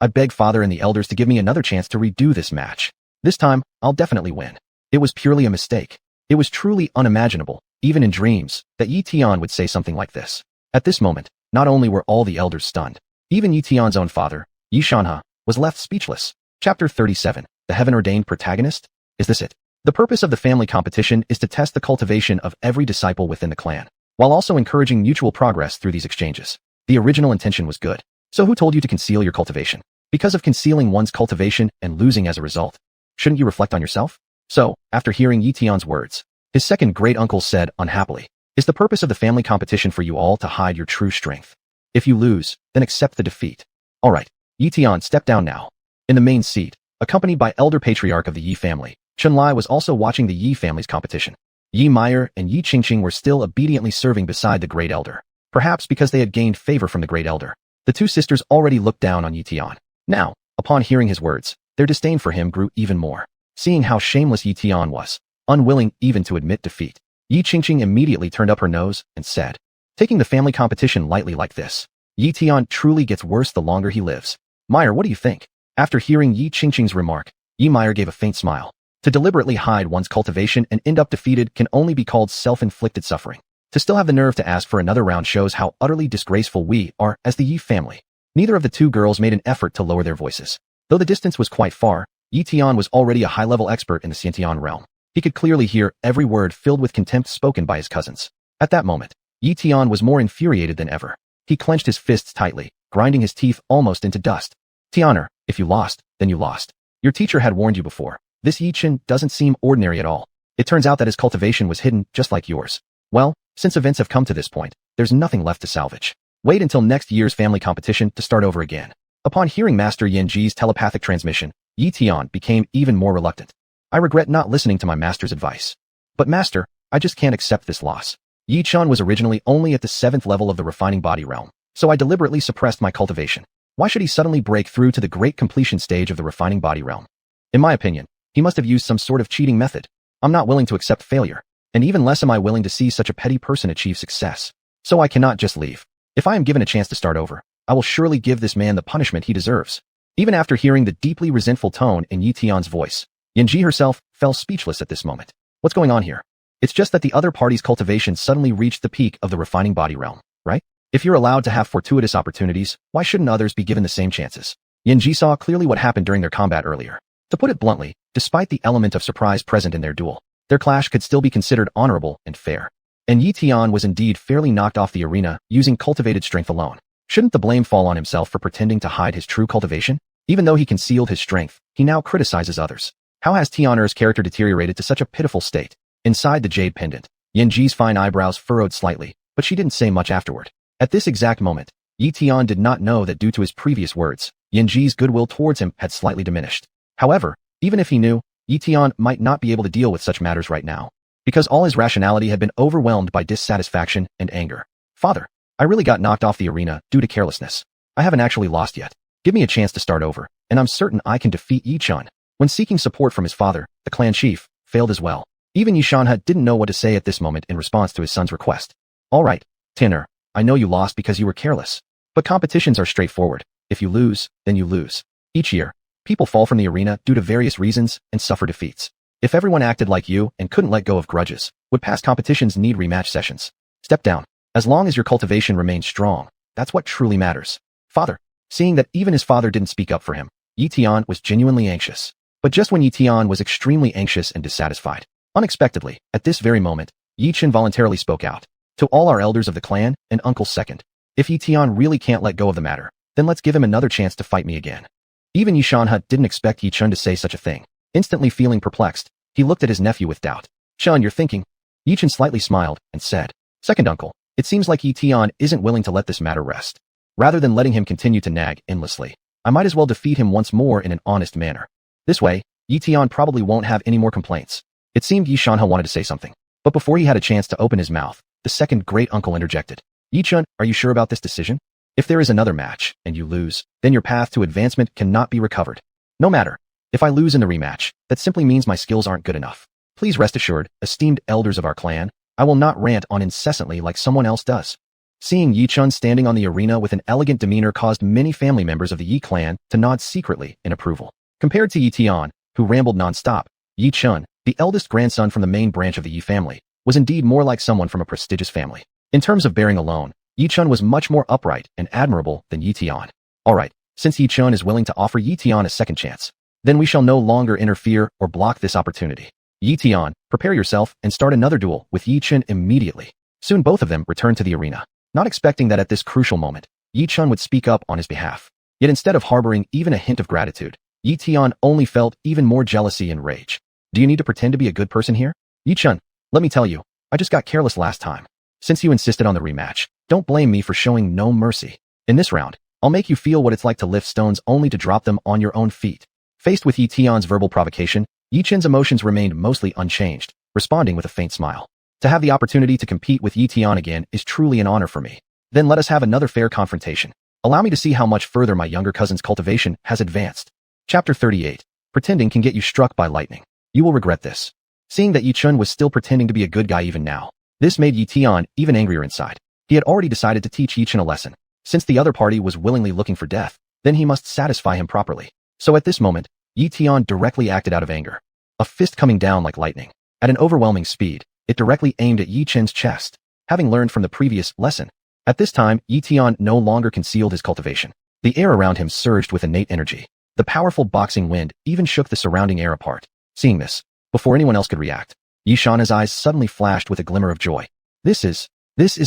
I beg Father and the elders to give me another chance to redo this match. This time, I'll definitely win. It was purely a mistake. It was truly unimaginable, even in dreams, that Ye Tian would say something like this. At this moment, not only were all the elders stunned, even Ye Tian's own father, Ye Xuanhuan, was left speechless. Chapter 37, The Heaven-Ordained Protagonist? Is this it? The purpose of the family competition is to test the cultivation of every disciple within the clan, while also encouraging mutual progress through these exchanges. The original intention was good. So who told you to conceal your cultivation? Because of concealing one's cultivation and losing as a result. Shouldn't you reflect on yourself? So, after hearing Ye Tian's words, his second great-uncle said unhappily, is the purpose of the family competition for you all to hide your true strength? If you lose, then accept the defeat. Alright, Ye Tian, step down now. In the main seat, Accompanied by elder patriarch of the Ye family, Chun Lai was also watching the Ye family's competition. Ye Meyer and Ye Qingqing were still obediently serving beside the great elder. Perhaps because they had gained favor from the great elder, the two sisters already looked down on Ye Tian. Now, upon hearing his words, their disdain for him grew even more. Seeing how shameless Ye Tian was, unwilling even to admit defeat, Ye Qingqing immediately turned up her nose and said, "Taking the family competition lightly like this. Ye Tian truly gets worse the longer he lives. Meyer, what do you think?" After hearing Ye Qingqing's remark, Ye Meyer gave a faint smile. To deliberately hide one's cultivation and end up defeated can only be called self-inflicted suffering. To still have the nerve to ask for another round shows how utterly disgraceful we are as the Ye family. Neither of the two girls made an effort to lower their voices. Though the distance was quite far, Ye Tian was already a high-level expert in the Xiantian realm. He could clearly hear every word filled with contempt spoken by his cousins. At that moment, Ye Tian was more infuriated than ever. He clenched his fists tightly, grinding his teeth almost into dust. "Tianer, if you lost, then you lost. Your teacher had warned you before. This Ye Chen doesn't seem ordinary at all. It turns out that his cultivation was hidden just like yours. Well, since events have come to this point, there's nothing left to salvage. Wait until next year's family competition to start over again." Upon hearing Master Yan Ji's telepathic transmission, Ye Tian became even more reluctant. "I regret not listening to my master's advice. But master, I just can't accept this loss. Ye Chen was originally only at the 7th level of the refining body realm, so I deliberately suppressed my cultivation. Why should he suddenly break through to the great completion stage of the refining body realm? In my opinion, he must have used some sort of cheating method. I'm not willing to accept failure, and even less am I willing to see such a petty person achieve success. So I cannot just leave. If I am given a chance to start over, I will surely give this man the punishment he deserves." Even after hearing the deeply resentful tone in Ye Tian's voice, Yanji herself fell speechless at this moment. What's going on here? It's just that the other party's cultivation suddenly reached the peak of the refining body realm, right? If you're allowed to have fortuitous opportunities, why shouldn't others be given the same chances? Yanji saw clearly what happened during their combat earlier. To put it bluntly, despite the element of surprise present in their duel, their clash could still be considered honorable and fair. And Ye Tian was indeed fairly knocked off the arena using cultivated strength alone. Shouldn't the blame fall on himself for pretending to hide his true cultivation? Even though he concealed his strength, he now criticizes others. How has Tianer's character deteriorated to such a pitiful state? Inside the jade pendant, Yanji's fine eyebrows furrowed slightly, but she didn't say much afterward. At this exact moment, Ye Tian did not know that due to his previous words, Yanji's goodwill towards him had slightly diminished. However, even if he knew, Ye Tian might not be able to deal with such matters right now, because all his rationality had been overwhelmed by dissatisfaction and anger. "Father, I really got knocked off the arena due to carelessness. I haven't actually lost yet. Give me a chance to start over, and I'm certain I can defeat Ye Chun." When seeking support from his father, the clan chief failed as well. Even Ye Xuanhuan didn't know what to say at this moment in response to his son's request. "All right, Tinner, I know you lost because you were careless. But competitions are straightforward. If you lose, then you lose. Each year, people fall from the arena due to various reasons and suffer defeats. If everyone acted like you and couldn't let go of grudges, would past competitions need rematch sessions? Step down. As long as your cultivation remains strong, that's what truly matters." Father. Seeing that even his father didn't speak up for him, Ye Tian was genuinely anxious. But just when Ye Tian was extremely anxious and dissatisfied, unexpectedly, at this very moment, Ye Chen voluntarily spoke out. "To all our elders of the clan, and uncles second. If Ye Tian really can't let go of the matter, then let's give him another chance to fight me again." Even Ye Xuanhuan didn't expect Ye Chen to say such a thing. Instantly feeling perplexed, he looked at his nephew with doubt. "Chun, you're thinking?" Ye Chen slightly smiled and said, "Second uncle, it seems like Ye Tian isn't willing to let this matter rest. Rather than letting him continue to nag endlessly, I might as well defeat him once more in an honest manner. This way, Ye Tian probably won't have any more complaints." It seemed Ye Xuanhuan wanted to say something, but before he had a chance to open his mouth, the second great uncle interjected. "Ye Chen, are you sure about this decision? If there is another match, and you lose, then your path to advancement cannot be recovered. No matter. If I lose in the rematch, that simply means my skills aren't good enough. Please rest assured, esteemed elders of our clan, I will not rant on incessantly like someone else does." Seeing Ye Chen standing on the arena with an elegant demeanor caused many family members of the Ye clan to nod secretly in approval. Compared to Ye Tian, who rambled non-stop, Ye Chen, the eldest grandson from the main branch of the Ye family, was indeed more like someone from a prestigious family. In terms of bearing alone, Ye Chen was much more upright and admirable than Ye Tian. Alright, since Ye Chen is willing to offer Ye Tian a second chance, then we shall no longer interfere or block this opportunity. Ye Tian, prepare yourself and start another duel with Ye Chen immediately. Soon both of them returned to the arena, not expecting that at this crucial moment, Ye Chen would speak up on his behalf. Yet instead of harboring even a hint of gratitude, Ye Tian only felt even more jealousy and rage. "Do you need to pretend to be a good person here? Ye Chen, let me tell you, I just got careless last time. Since you insisted on the rematch, don't blame me for showing no mercy. In this round, I'll make you feel what it's like to lift stones only to drop them on your own feet." Faced with Ye Tian's verbal provocation, Ye Chen's emotions remained mostly unchanged, responding with a faint smile. To have the opportunity to compete with Ye Tian again is truly an honor for me. Then let us have another fair confrontation. Allow me to see how much further my younger cousin's cultivation has advanced. Chapter 38. Pretending can get you struck by lightning. You will regret this. Seeing that Ye Chen was still pretending to be a good guy even now, this made Ye Tian even angrier inside. He had already decided to teach Ye Chen a lesson. Since the other party was willingly looking for death, then he must satisfy him properly. So at this moment, Ye Tian directly acted out of anger. A fist coming down like lightning. At an overwhelming speed, it directly aimed at Ye Chen's chest. Having learned from the previous lesson, at this time, Ye Tian no longer concealed his cultivation. The air around him surged with innate energy. The powerful boxing wind even shook the surrounding air apart. Seeing this, before anyone else could react, Ye Tian's eyes suddenly flashed with a glimmer of joy. This is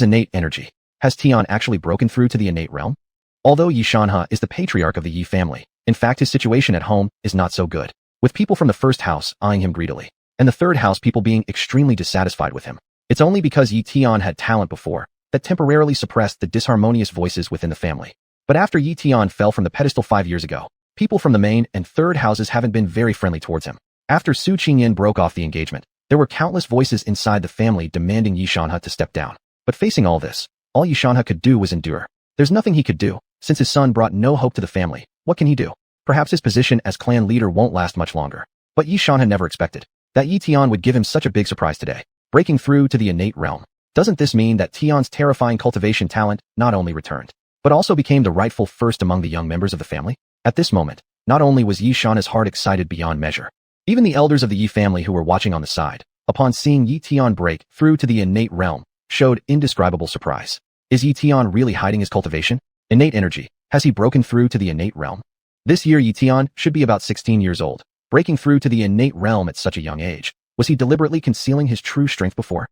innate energy. Has Tian actually broken through to the innate realm? Although Ye Xuanhuan is the patriarch of the Ye family, in fact his situation at home is not so good, with people from the first house eyeing him greedily, and the third house people being extremely dissatisfied with him. It's only because Ye Tian had talent before that temporarily suppressed the disharmonious voices within the family. But after Ye Tian fell from the pedestal 5 years ago, people from the main and third houses haven't been very friendly towards him. After Su Ching Yen broke off the engagement, there were countless voices inside the family demanding Ye Xuanhuan to step down. But facing all this, all Ye Xuanhuan could do was endure. There's nothing he could do, since his son brought no hope to the family. What can he do? Perhaps his position as clan leader won't last much longer. But Ye Xuanhuan never expected that Ye Tian would give him such a big surprise today, breaking through to the innate realm. Doesn't this mean that Tian's terrifying cultivation talent not only returned, but also became the rightful first among the young members of the family? At this moment, not only was Ye Xuanhuan's heart excited beyond measure, even the elders of the Ye family who were watching on the side, upon seeing Ye Tian break through to the innate realm, showed indescribable surprise. Is Ye Tian really hiding his cultivation? Innate energy. Has he broken through to the innate realm? This year Ye Tian should be about 16 years old, breaking through to the innate realm at such a young age. Was he deliberately concealing his true strength before?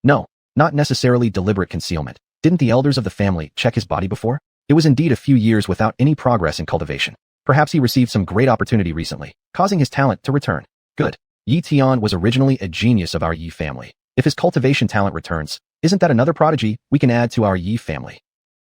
No. Not necessarily deliberate concealment. Didn't the elders of the family check his body before? It was indeed a few years without any progress in cultivation. Perhaps he received some great opportunity recently, causing his talent to return. Good. Ye Tian was originally a genius of our Ye family. If his cultivation talent returns, isn't that another prodigy we can add to our Ye family?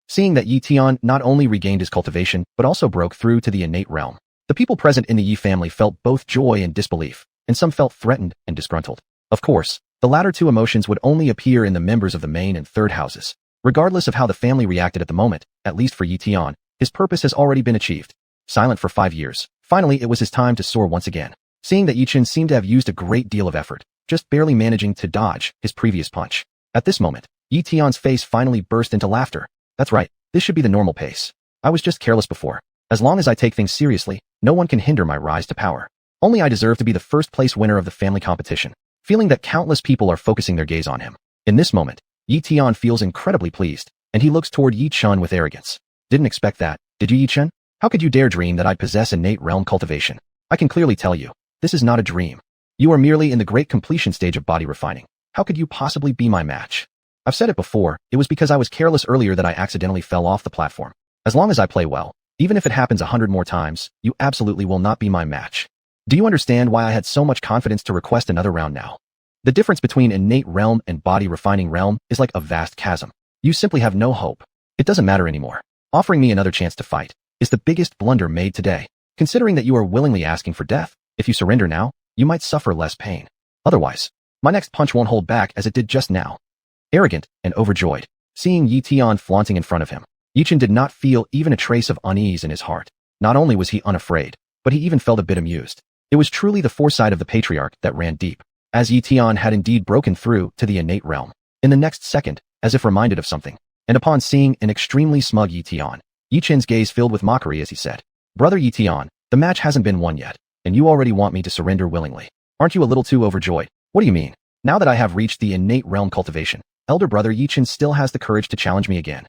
Seeing that Ye Tian not only regained his cultivation, but also broke through to the innate realm, the people present in the Ye family felt both joy and disbelief, and some felt threatened and disgruntled. Of course, the latter two emotions would only appear in the members of the main and third houses. Regardless of how the family reacted at the moment, at least for Ye Tian, his purpose has already been achieved. Silent for 5 years, finally it was his time to soar once again. Seeing that Ye Chen seemed to have used a great deal of effort, just barely managing to dodge his previous punch. At this moment, Ye Tian's face finally burst into laughter. That's right, this should be the normal pace. I was just careless before. As long as I take things seriously, no one can hinder my rise to power. Only I deserve to be the first place winner of the family competition. Feeling that countless people are focusing their gaze on him. In this moment, Ye Tian feels incredibly pleased, and he looks toward Ye Chen with arrogance. Didn't expect that, did you, Ye Chen? How could you dare dream that I'd possess innate realm cultivation? I can clearly tell you, this is not a dream. You are merely in the great completion stage of body refining. How could you possibly be my match? I've said it before, it was because I was careless earlier that I accidentally fell off the platform. As long as I play well, even if it happens 100 more times, you absolutely will not be my match. Do you understand why I had so much confidence to request another round now? The difference between innate realm and body refining realm is like a vast chasm. You simply have no hope. It doesn't matter anymore. Offering me another chance to fight is the biggest blunder made today, considering that you are willingly asking for death. If you surrender now, you might suffer less pain. Otherwise, my next punch won't hold back as it did just now. Arrogant and overjoyed, seeing Ye Tian flaunting in front of him, Ye Chen did not feel even a trace of unease in his heart. Not only was he unafraid, but he even felt a bit amused. It was truly the foresight of the patriarch that ran deep, as Ye Tian had indeed broken through to the innate realm. In the next second, as if reminded of something, and upon seeing an extremely smug Ye Tian, Ye Chen's gaze filled with mockery as he said, "Brother Ye Tian, the match hasn't been won yet, and you already want me to surrender willingly. Aren't you a little too overjoyed? What do you mean? Now that I have reached the innate realm cultivation, elder brother Ye Chen still has the courage to challenge me again."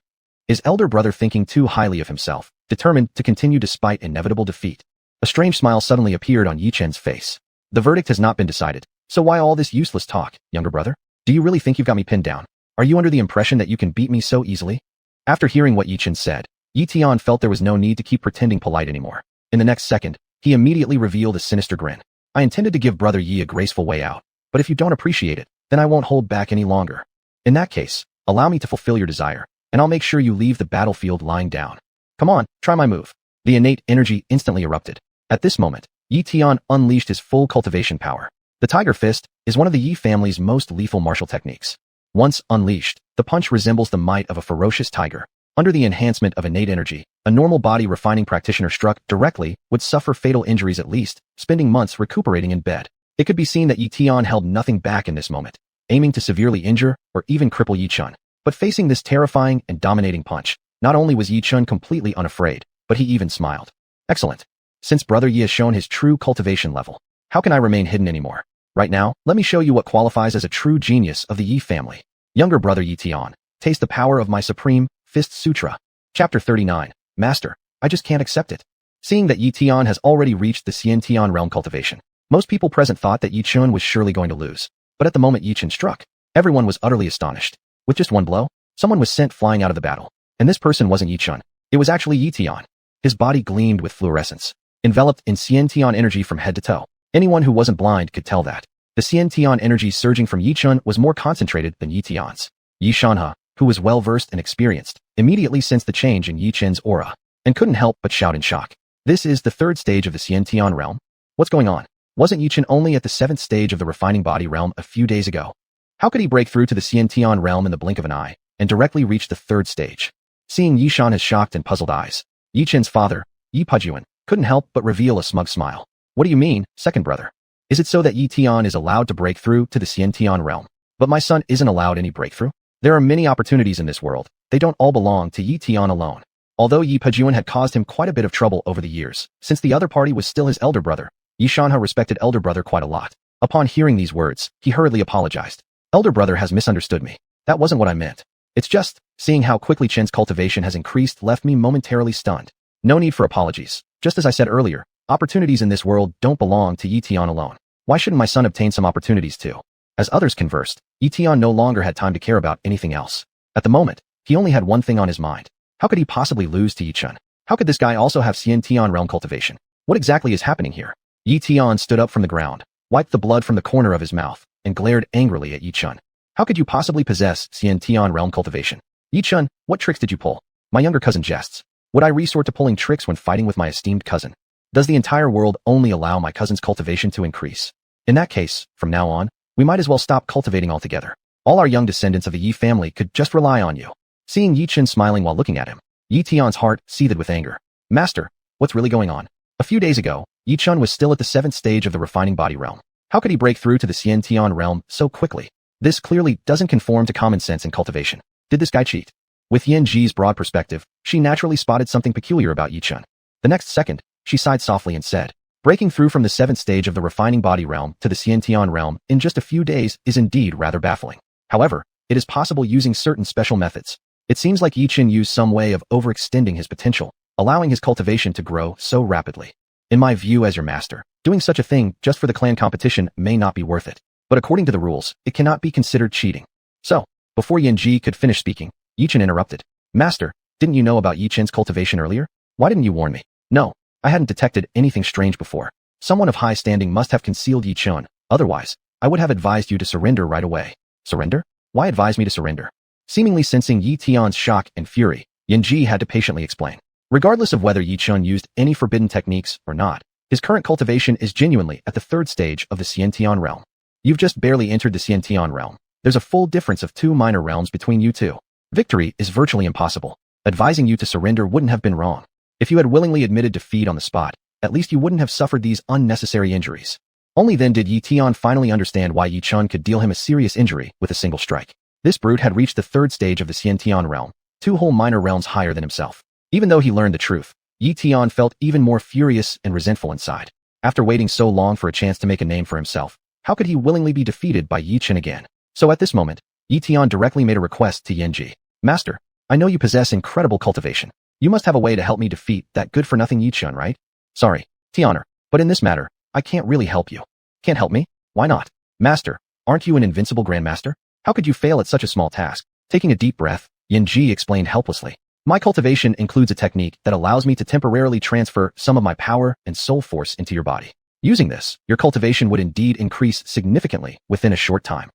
Is elder brother thinking too highly of himself, determined to continue despite inevitable defeat? A strange smile suddenly appeared on Ye Chen's face. The verdict has not been decided, so why all this useless talk, younger brother? Do you really think you've got me pinned down? Are you under the impression that you can beat me so easily? After hearing what Ye Chen said, Ye Tian felt there was no need to keep pretending polite anymore. In the next second, he immediately revealed a sinister grin. I intended to give brother Ye a graceful way out, but if you don't appreciate it, then I won't hold back any longer. In that case, allow me to fulfill your desire, and I'll make sure you leave the battlefield lying down. Come on, try my move. The innate energy instantly erupted. At this moment, Ye Tian unleashed his full cultivation power. The Tiger Fist is one of the Yi family's most lethal martial techniques. Once unleashed, the punch resembles the might of a ferocious tiger. Under the enhancement of innate energy, a normal body refining practitioner struck directly would suffer fatal injuries at least, spending months recuperating in bed. It could be seen that Ye Tian held nothing back in this moment, aiming to severely injure or even cripple Ye Chun. But facing this terrifying and dominating punch, not only was Ye Chun completely unafraid, but he even smiled. Excellent. Since Brother Yi has shown his true cultivation level, how can I remain hidden anymore? Right now, let me show you what qualifies as a true genius of the Yi family. Younger brother Ye Tian, taste the power of my supreme Fist Sutra. Chapter 39. Master, I just can't accept it. Seeing that Ye Tian has already reached the Xian Tian realm cultivation, most people present thought that Ye Chun was surely going to lose. But at the moment Ye Chun struck, everyone was utterly astonished. With just one blow, someone was sent flying out of the battle. And this person wasn't Ye Chun. It was actually Ye Tian. His body gleamed with fluorescence, enveloped in Xian Tian energy from head to toe. Anyone who wasn't blind could tell that. The Xian Tian energy surging from Ye Chun was more concentrated than Ye Tian's. Ye Xuanhuan, who was well-versed and experienced, immediately sensed the change in Ye Chen's aura, and couldn't help but shout in shock. This is the third stage of the Xian Tian realm? What's going on? Wasn't Ye Chen only at the seventh stage of the refining body realm a few days ago? How could he break through to the Xian Tian realm in the blink of an eye, and directly reach the third stage? Seeing Ye Xuanhuan's shocked and puzzled eyes, Ye Chen's father, Ye Pujuan, couldn't help but reveal a smug smile. What do you mean, second brother? Is it so that Ye Tian is allowed to break through to the Xian Tian realm, but my son isn't allowed any breakthrough? There are many opportunities in this world. They don't all belong to Ye Tian alone. Although Ye Pujuan had caused him quite a bit of trouble over the years, since the other party was still his elder brother, Ye Xuanhuan respected elder brother quite a lot. Upon hearing these words, he hurriedly apologized. Elder brother has misunderstood me. That wasn't what I meant. It's just, seeing how quickly Chen's cultivation has increased left me momentarily stunned. No need for apologies. Just as I said earlier, opportunities in this world don't belong to Ye Tian alone. Why shouldn't my son obtain some opportunities too? As others conversed, Ye Tian no longer had time to care about anything else. At the moment, he only had one thing on his mind. How could he possibly lose to Ye Chun? How could this guy also have Xian Tian realm cultivation? What exactly is happening here? Ye Tian stood up from the ground, wiped the blood from the corner of his mouth, and glared angrily at Ye Chun. How could you possibly possess Xian Tian realm cultivation? Ye Chun, what tricks did you pull? My younger cousin jests. Would I resort to pulling tricks when fighting with my esteemed cousin? Does the entire world only allow my cousin's cultivation to increase? In that case, from now on, we might as well stop cultivating altogether. All our young descendants of the Yi family could just rely on you. Seeing Ye Chun smiling while looking at him, Ye Tian's heart seethed with anger. Master, what's really going on? A few days ago, Ye Chun was still at the seventh stage of the refining body realm. How could he break through to the Xian Tian realm so quickly? This clearly doesn't conform to common sense in cultivation. Did this guy cheat? With Yen Ji's broad perspective, she naturally spotted something peculiar about Ye Chun. The next second, she sighed softly and said, breaking through from the seventh stage of the refining body realm to the Xian Tian realm in just a few days is indeed rather baffling. However, it is possible using certain special methods. It seems like Ye Chun used some way of overextending his potential, allowing his cultivation to grow so rapidly. In my view as your master, doing such a thing just for the clan competition may not be worth it. But according to the rules, it cannot be considered cheating. So, before Yen Ji could finish speaking, Ye Chun interrupted. Master, didn't you know about Ye Chun's cultivation earlier? Why didn't you warn me? No, I hadn't detected anything strange before. Someone of high standing must have concealed Ye Chun. Otherwise, I would have advised you to surrender right away. Surrender? Why advise me to surrender? Seemingly sensing Ye Tian's shock and fury, Yen Ji had to patiently explain. Regardless of whether Ye Chun used any forbidden techniques or not, his current cultivation is genuinely at the third stage of the Xian Tian realm. You've just barely entered the Xian Tian realm. There's a full difference of 2 minor realms between you two. Victory is virtually impossible. Advising you to surrender wouldn't have been wrong. If you had willingly admitted defeat on the spot, at least you wouldn't have suffered these unnecessary injuries. Only then did Ye Tian finally understand why Ye Chun could deal him a serious injury with a single strike. This brute had reached the third stage of the Xian Tian realm, 2 whole minor realms higher than himself. Even though he learned the truth, Ye Tian felt even more furious and resentful inside. After waiting so long for a chance to make a name for himself, how could he willingly be defeated by Ye Chun again? So at this moment, Ye Tian directly made a request to Yen Ji. Master, I know you possess incredible cultivation. You must have a way to help me defeat that good-for-nothing Ye Chun, right? Sorry, Tianer, but in this matter, I can't really help you. Can't help me? Why not? Master, aren't you an invincible grandmaster? How could you fail at such a small task? Taking a deep breath, Yen Ji explained helplessly. My cultivation includes a technique that allows me to temporarily transfer some of my power and soul force into your body. Using this, your cultivation would indeed increase significantly within a short time.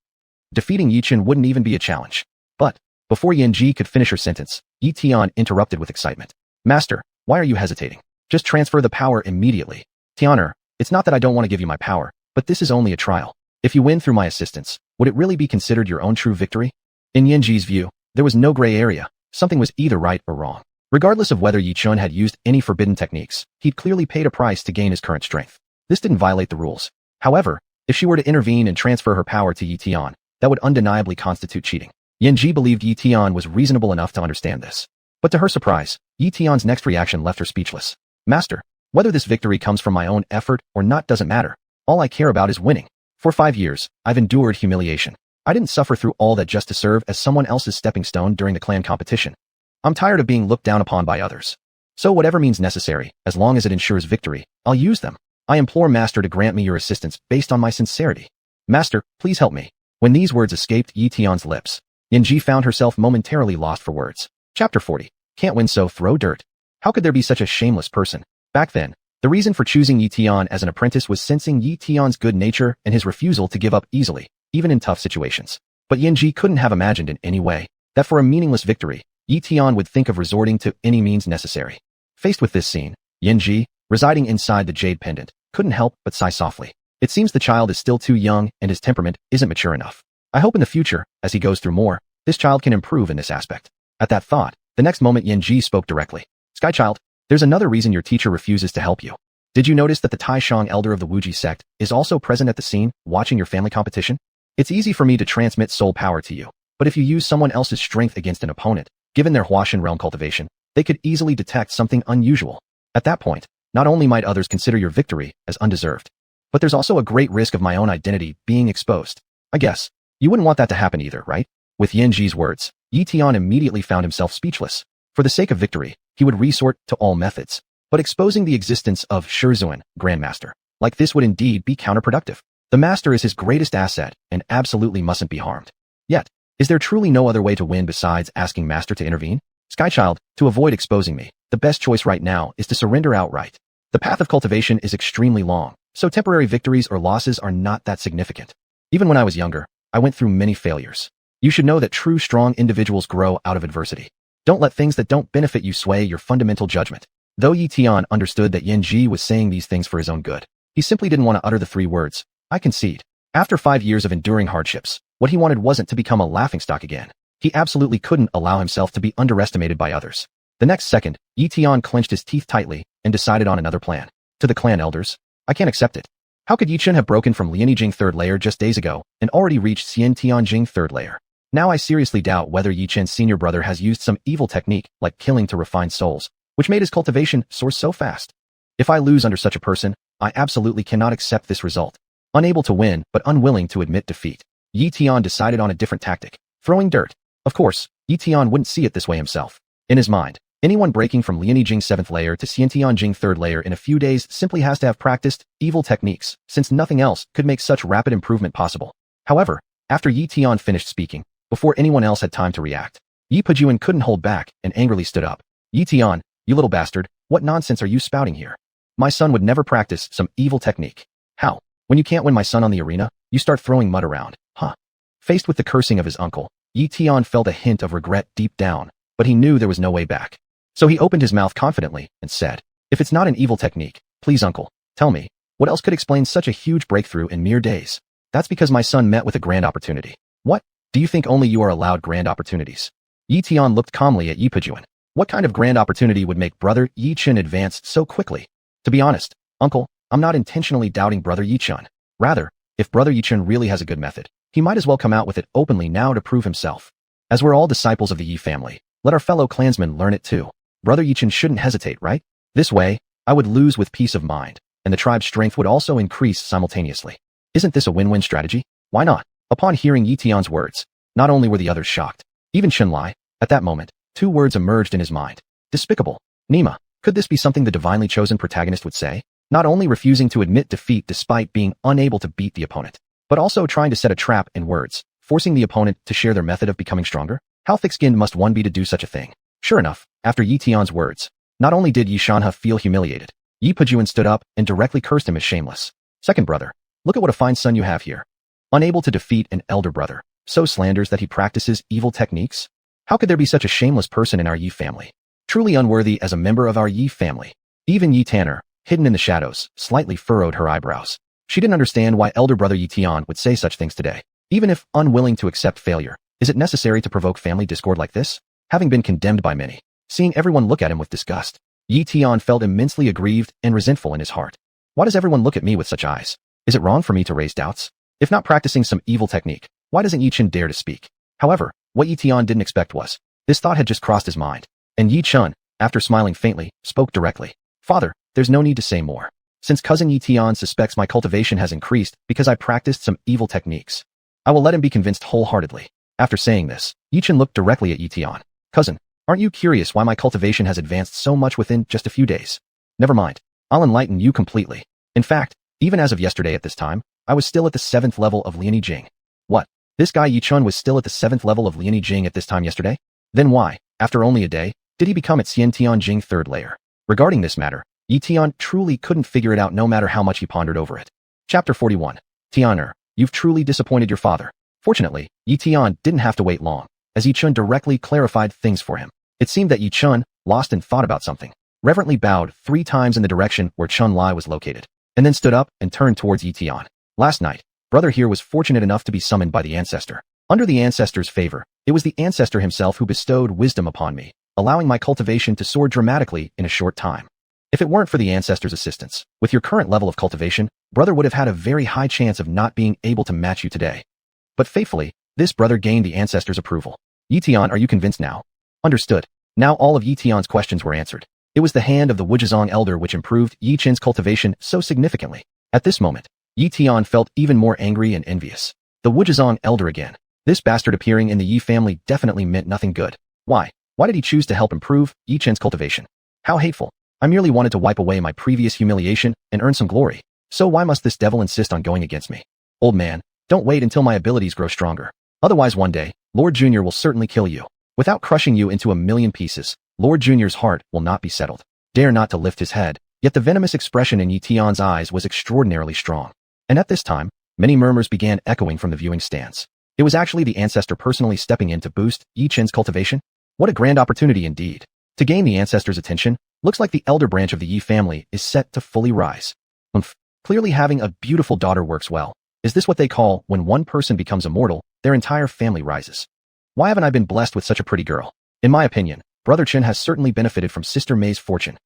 Defeating Ye Chun wouldn't even be a challenge. But, before Yen Ji could finish her sentence, Ye Tian interrupted with excitement. Master, why are you hesitating? Just transfer the power immediately. Tianer, It's not that I don't want to give you my power, but this is only a trial. If you win through my assistance, would it really be considered your own true victory? In Yanji's view, there was no gray area. Something was either right or wrong. Regardless of whether Ye Tian had used any forbidden techniques, he'd clearly paid a price to gain his current strength. This didn't violate the rules. However, if she were to intervene and transfer her power to Ye Tian, that would undeniably constitute cheating. Yanji believed Ye Tian was reasonable enough to understand this. But to her surprise, Ye Tian's next reaction left her speechless. Master, whether this victory comes from my own effort or not doesn't matter. All I care about is winning. For 5 years, I've endured humiliation. I didn't suffer through all that just to serve as someone else's stepping stone during the clan competition. I'm tired of being looked down upon by others. So whatever means necessary, as long as it ensures victory, I'll use them. I implore Master to grant me your assistance based on my sincerity. Master, please help me. When these words escaped Ye Tian's lips, Yanji found herself momentarily lost for words. Chapter 40. Can't win, so throw dirt. How could there be such a shameless person? Back then, the reason for choosing Ye Tian as an apprentice was sensing Ye Tian's good nature and his refusal to give up easily, even in tough situations. But Yanji couldn't have imagined in any way that for a meaningless victory, Ye Tian would think of resorting to any means necessary. Faced with this scene, Yanji, residing inside the jade pendant, couldn't help but sigh softly. It seems the child is still too young and his temperament isn't mature enough. I hope in the future, as he goes through more, this child can improve in this aspect. At that thought, the next moment Yanji spoke directly. Sky Child, there's another reason your teacher refuses to help you. Did you notice that the Tai Shang elder of the Wuji sect is also present at the scene, watching your family competition? It's easy for me to transmit soul power to you, but if you use someone else's strength against an opponent, given their Huashan realm cultivation, they could easily detect something unusual. At that point, not only might others consider your victory as undeserved, but there's also a great risk of my own identity being exposed. I guess, you wouldn't want that to happen either, right? With Yanji's words, Ye Tian immediately found himself speechless. For the sake of victory, he would resort to all methods, but exposing the existence of Xuanhuan, Grandmaster, like this would indeed be counterproductive. The master is his greatest asset and absolutely mustn't be harmed. Yet, is there truly no other way to win besides asking Master to intervene? Skychild, to avoid exposing me, the best choice right now is to surrender outright. The path of cultivation is extremely long, so temporary victories or losses are not that significant. Even when I was younger, I went through many failures. You should know that true strong individuals grow out of adversity. Don't let things that don't benefit you sway your fundamental judgment. Though Ye Tian understood that Yanji was saying these things for his own good, he simply didn't want to utter the 3 words, I concede. After 5 years of enduring hardships, what he wanted wasn't to become a laughingstock again. He absolutely couldn't allow himself to be underestimated by others. The next second, Ye Tian clenched his teeth tightly and decided on another plan. To the clan elders, I can't accept it. How could Ye Tian have broken from Lianjing 3rd layer just days ago and already reached Xian Tianjing 3rd layer? Now I seriously doubt whether Ye Tian's senior brother has used some evil technique like killing to refine souls, which made his cultivation soar so fast. If I lose under such a person, I absolutely cannot accept this result. Unable to win, but unwilling to admit defeat, Ye Tian decided on a different tactic, throwing dirt. Of course, Ye Tian wouldn't see it this way himself. In his mind, anyone breaking from Lianjing 7th layer to Xiantianjing 3rd layer in a few days simply has to have practiced evil techniques, since nothing else could make such rapid improvement possible. However, after Ye Tian finished speaking, before anyone else had time to react, Ye Pajuan couldn't hold back and angrily stood up. Ye Tian, you little bastard, what nonsense are you spouting here? My son would never practice some evil technique. How? When you can't win my son on the arena, you start throwing mud around, huh? Faced with the cursing of his uncle, Ye Tian felt a hint of regret deep down, but he knew there was no way back. So he opened his mouth confidently and said, if it's not an evil technique, please uncle, tell me, what else could explain such a huge breakthrough in mere days? That's because my son met with a grand opportunity. What? Do you think only you are allowed grand opportunities? Ye Tian looked calmly at Ye Pajuan. What kind of grand opportunity would make brother Ye Tian advance so quickly? To be honest, uncle, I'm not intentionally doubting brother Ye Tian. Rather, if brother Ye Tian really has a good method, he might as well come out with it openly now to prove himself. As we're all disciples of the Ye family, let our fellow clansmen learn it too. Brother Ye Tian shouldn't hesitate, right? This way, I would lose with peace of mind, and the tribe's strength would also increase simultaneously. Isn't this a win-win strategy? Why not? Upon hearing Ye Tian's words, not only were the others shocked, even Shenlai, at that moment, 2 words emerged in his mind. Despicable. Nima. Could this be something the divinely chosen protagonist would say? Not only refusing to admit defeat despite being unable to beat the opponent, but also trying to set a trap in words, forcing the opponent to share their method of becoming stronger? How thick-skinned must one be to do such a thing? Sure enough, after Ye Tian's words, not only did Ye Xuanhuan feel humiliated, Ye Pajuan stood up and directly cursed him as shameless. Second brother, look at what a fine son you have here. Unable to defeat an elder brother, so slanders that he practices evil techniques? How could there be such a shameless person in our Ye family? Truly unworthy as a member of our Ye family. Even Ye Tanner, hidden in the shadows, slightly furrowed her eyebrows. She didn't understand why elder brother Ye Tian would say such things today. Even if unwilling to accept failure, is it necessary to provoke family discord like this? Having been condemned by many, seeing everyone look at him with disgust, Ye Tian felt immensely aggrieved and resentful in his heart. Why does everyone look at me with such eyes? Is it wrong for me to raise doubts? If not practicing some evil technique, why doesn't Ye Chen dare to speak? However, what Ye Tian didn't expect was, this thought had just crossed his mind, and Ye Chen, after smiling faintly, spoke directly. Father, there's no need to say more. Since cousin Ye Tian suspects my cultivation has increased because I practiced some evil techniques, I will let him be convinced wholeheartedly. After saying this, Ye Chen looked directly at Ye Tian. Cousin, aren't you curious why my cultivation has advanced so much within just a few days? Never mind. I'll enlighten you completely. In fact, even as of yesterday at this time, I was still at the 7th level of Liani Jing. What? This guy Ye Chen was still at the 7th level of Liani Jing at this time yesterday? Then why, after only a day, did he become at Xian Tian Jing 3rd layer? Regarding this matter, Ye Tian truly couldn't figure it out no matter how much he pondered over it. Chapter 41. Tianer, you've truly disappointed your father. Fortunately, Ye Tian didn't have to wait long, as Ye Chen directly clarified things for him. It seemed that Ye Chen, lost in thought about something, reverently bowed 3 times in the direction where Chun Lai was located, and then stood up and turned towards Ye Tian. Last night, brother here was fortunate enough to be summoned by the Ancestor. Under the Ancestor's favor, it was the Ancestor himself who bestowed wisdom upon me, allowing my cultivation to soar dramatically in a short time. If it weren't for the Ancestor's assistance, with your current level of cultivation, brother would have had a very high chance of not being able to match you today. But faithfully, this brother gained the Ancestor's approval. Ye Tian, are you convinced now? Understood. Now all of Ye Tian's questions were answered. It was the hand of the Wuzhizong elder which improved Ye Chen's cultivation so significantly. At this moment, Ye Tian felt even more angry and envious. The Wuzhizong elder again. This bastard appearing in the Ye family definitely meant nothing good. Why? Why did he choose to help improve Ye Chen's cultivation? How hateful. I merely wanted to wipe away my previous humiliation and earn some glory. So why must this devil insist on going against me? Old man, don't wait until my abilities grow stronger. Otherwise one day, Lord Junior will certainly kill you. Without crushing you into a million pieces, Lord Junior's heart will not be settled. Dare not to lift his head. Yet the venomous expression in Ye Tian's eyes was extraordinarily strong. And at this time, many murmurs began echoing from the viewing stands. It was actually the Ancestor personally stepping in to boost Ye Chen's cultivation? What a grand opportunity indeed. To gain the Ancestor's attention, looks like the elder branch of the Ye family is set to fully rise. Clearly having a beautiful daughter works well. Is this what they call when one person becomes immortal, their entire family rises? Why haven't I been blessed with such a pretty girl? In my opinion, Brother Chen has certainly benefited from Sister May's fortune.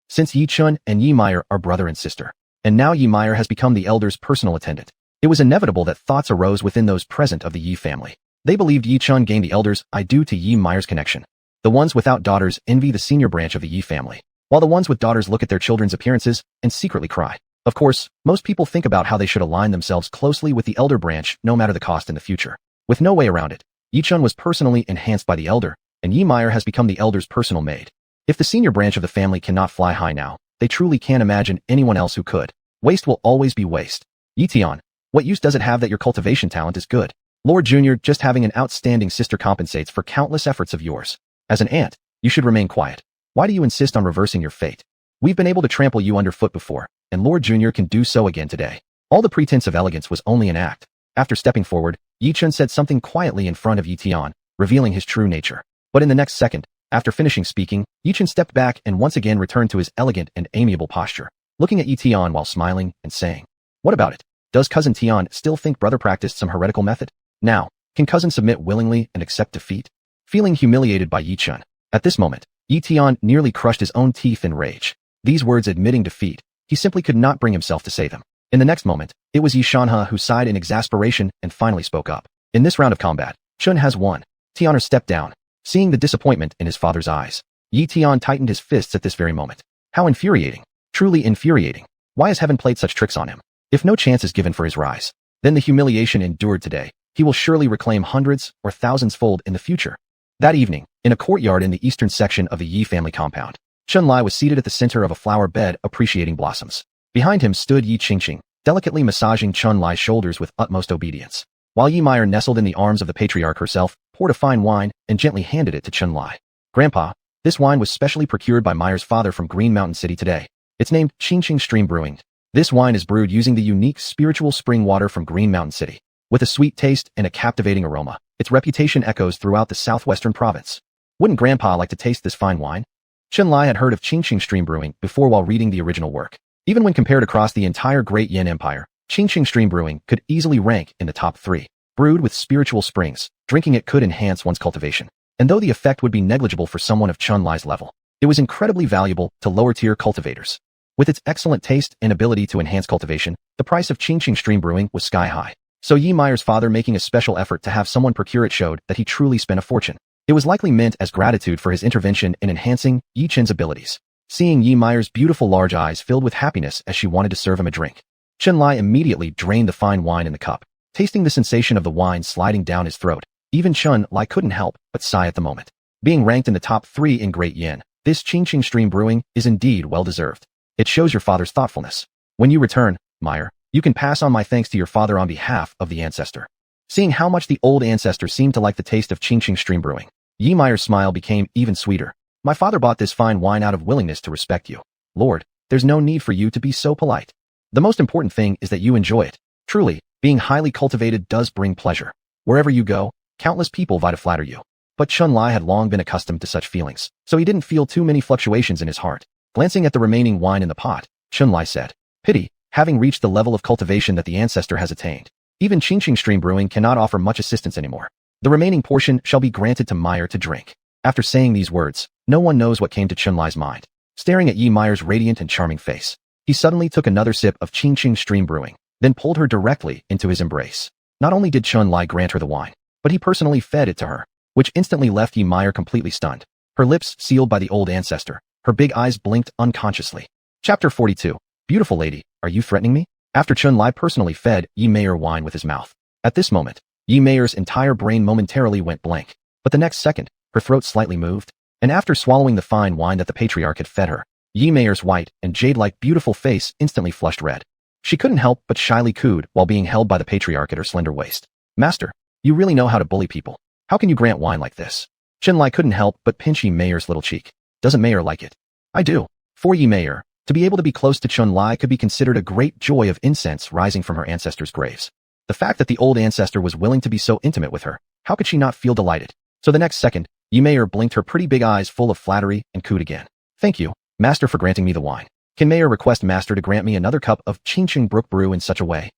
Since Ye Chen and Ye Meyer are brother and sister, and now Ye Meyer has become the elder's personal attendant, it was inevitable that thoughts arose within those present of the Ye family. They believed Ye Chen gained the elders due to Ye Meyer's connection. The ones without daughters envy the senior branch of the Ye family, while the ones with daughters look at their children's appearances and secretly cry. Of course, most people think about how they should align themselves closely with the elder branch no matter the cost in the future. With no way around it, Ye Chen was personally enhanced by the elder, and Ye Meyer has become the elder's personal maid. If the senior branch of the family cannot fly high now, they truly can't imagine anyone else who could. Waste will always be waste. Ye Tian, what use does it have that your cultivation talent is good? Lord Junior, just having an outstanding sister compensates for countless efforts of yours. As an aunt, you should remain quiet. Why do you insist on reversing your fate? We've been able to trample you underfoot before, and Lord Junior can do so again today. All the pretense of elegance was only an act. After stepping forward, Ye Chen said something quietly in front of Ye Tian, revealing his true nature. But in the next second, after finishing speaking, Ye Chen stepped back and once again returned to his elegant and amiable posture, looking at Ye Tian while smiling and saying, "What about it? Does cousin Tian still think brother practiced some heretical method? Now, can cousin submit willingly and accept defeat?" Feeling humiliated by Ye Chen, at this moment, Ye Tian nearly crushed his own teeth in rage. These words admitting defeat, he simply could not bring himself to say them. In the next moment, it was Ye Xuanhuan who sighed in exasperation and finally spoke up. In this round of combat, Chun has won. Tianer stepped down. Seeing the disappointment in his father's eyes, Ye Tian tightened his fists at this very moment. How infuriating. Truly infuriating. Why has heaven played such tricks on him? If no chance is given for his rise, then the humiliation endured today, he will surely reclaim hundreds or thousands-fold in the future. That evening, in a courtyard in the eastern section of the Ye family compound, Chun Lai was seated at the center of a flower bed appreciating blossoms. Behind him stood Ye Qingqing, delicately massaging Chun Lai's shoulders with utmost obedience, while Ye Meyer nestled in the arms of the patriarch herself, poured a fine wine, and gently handed it to Chun Lai. "Grandpa, this wine was specially procured by Meyer's father from Green Mountain City today. It's named Qingqing Stream Brewing. This wine is brewed using the unique spiritual spring water from Green Mountain City. With a sweet taste and a captivating aroma, its reputation echoes throughout the southwestern province. Wouldn't Grandpa like to taste this fine wine?" Chun Lai had heard of Qingqing Stream Brewing before while reading the original work. Even when compared across the entire Great Yin Empire, Qingqing Stream Brewing could easily rank in the top 3. Brewed with spiritual springs, drinking it could enhance one's cultivation. And though the effect would be negligible for someone of Chun Lai's level, it was incredibly valuable to lower-tier cultivators. With its excellent taste and ability to enhance cultivation, the price of Qingqing Stream Brewing was sky-high. So Yi Meyer's father making a special effort to have someone procure it showed that he truly spent a fortune. It was likely meant as gratitude for his intervention in enhancing Yi Chen's abilities. Seeing Yi Meyer's beautiful large eyes filled with happiness as she wanted to serve him a drink, Chun Lai immediately drained the fine wine in the cup. Tasting the sensation of the wine sliding down his throat, even Chun Lai couldn't help but sigh at the moment. Being ranked in the top 3 in Great Yin, this Qingqing Stream Brewing is indeed well-deserved. It shows your father's thoughtfulness. When you return, Meyer, you can pass on my thanks to your father on behalf of the Ancestor. Seeing how much the old Ancestor seemed to like the taste of Qingqing Stream Brewing, Yi Meyer's smile became even sweeter. My father bought this fine wine out of willingness to respect you. Lord, there's no need for you to be so polite. The most important thing is that you enjoy it. Truly, being highly cultivated does bring pleasure. Wherever you go, countless people vie to flatter you. But Chun Lai had long been accustomed to such feelings, so he didn't feel too many fluctuations in his heart. Glancing at the remaining wine in the pot, Chun Lai said, "Pity, having reached the level of cultivation that the Ancestor has attained. Even Qingqing Stream Brewing cannot offer much assistance anymore. The remaining portion shall be granted to Meyer to drink." After saying these words, no one knows what came to Chun Lai's mind. Staring at Yi Meyer's radiant and charming face, he suddenly took another sip of Qingqing Stream Brewing, then pulled her directly into his embrace. Not only did Chun Lai grant her the wine, but he personally fed it to her, which instantly left Yi Meyer completely stunned. Her lips sealed by the old Ancestor, her big eyes blinked unconsciously. Chapter 42. Beautiful lady, are you threatening me? After Chun Lai personally fed Yi Meyer wine with his mouth. At this moment, Yi Meyer's entire brain momentarily went blank. But the next second, her throat slightly moved, and after swallowing the fine wine that the patriarch had fed her, Yi Meyer's white and jade-like beautiful face instantly flushed red. She couldn't help but shyly cooed while being held by the patriarch at her slender waist. Master, you really know how to bully people. How can you grant wine like this? Chun Lai couldn't help but pinch Yi Meyer's little cheek. Doesn't Meyer like it? I do. For Yi Meyer, to be able to be close to Chun Lai could be considered a great joy of incense rising from her ancestors' graves. The fact that the old Ancestor was willing to be so intimate with her, how could she not feel delighted? So the next second, Yi Meyer blinked her pretty big eyes full of flattery and cooed again. Thank you, Master, for granting me the wine. Can Meyer request Master to grant me another cup of Qingqing Brook brew in such a way?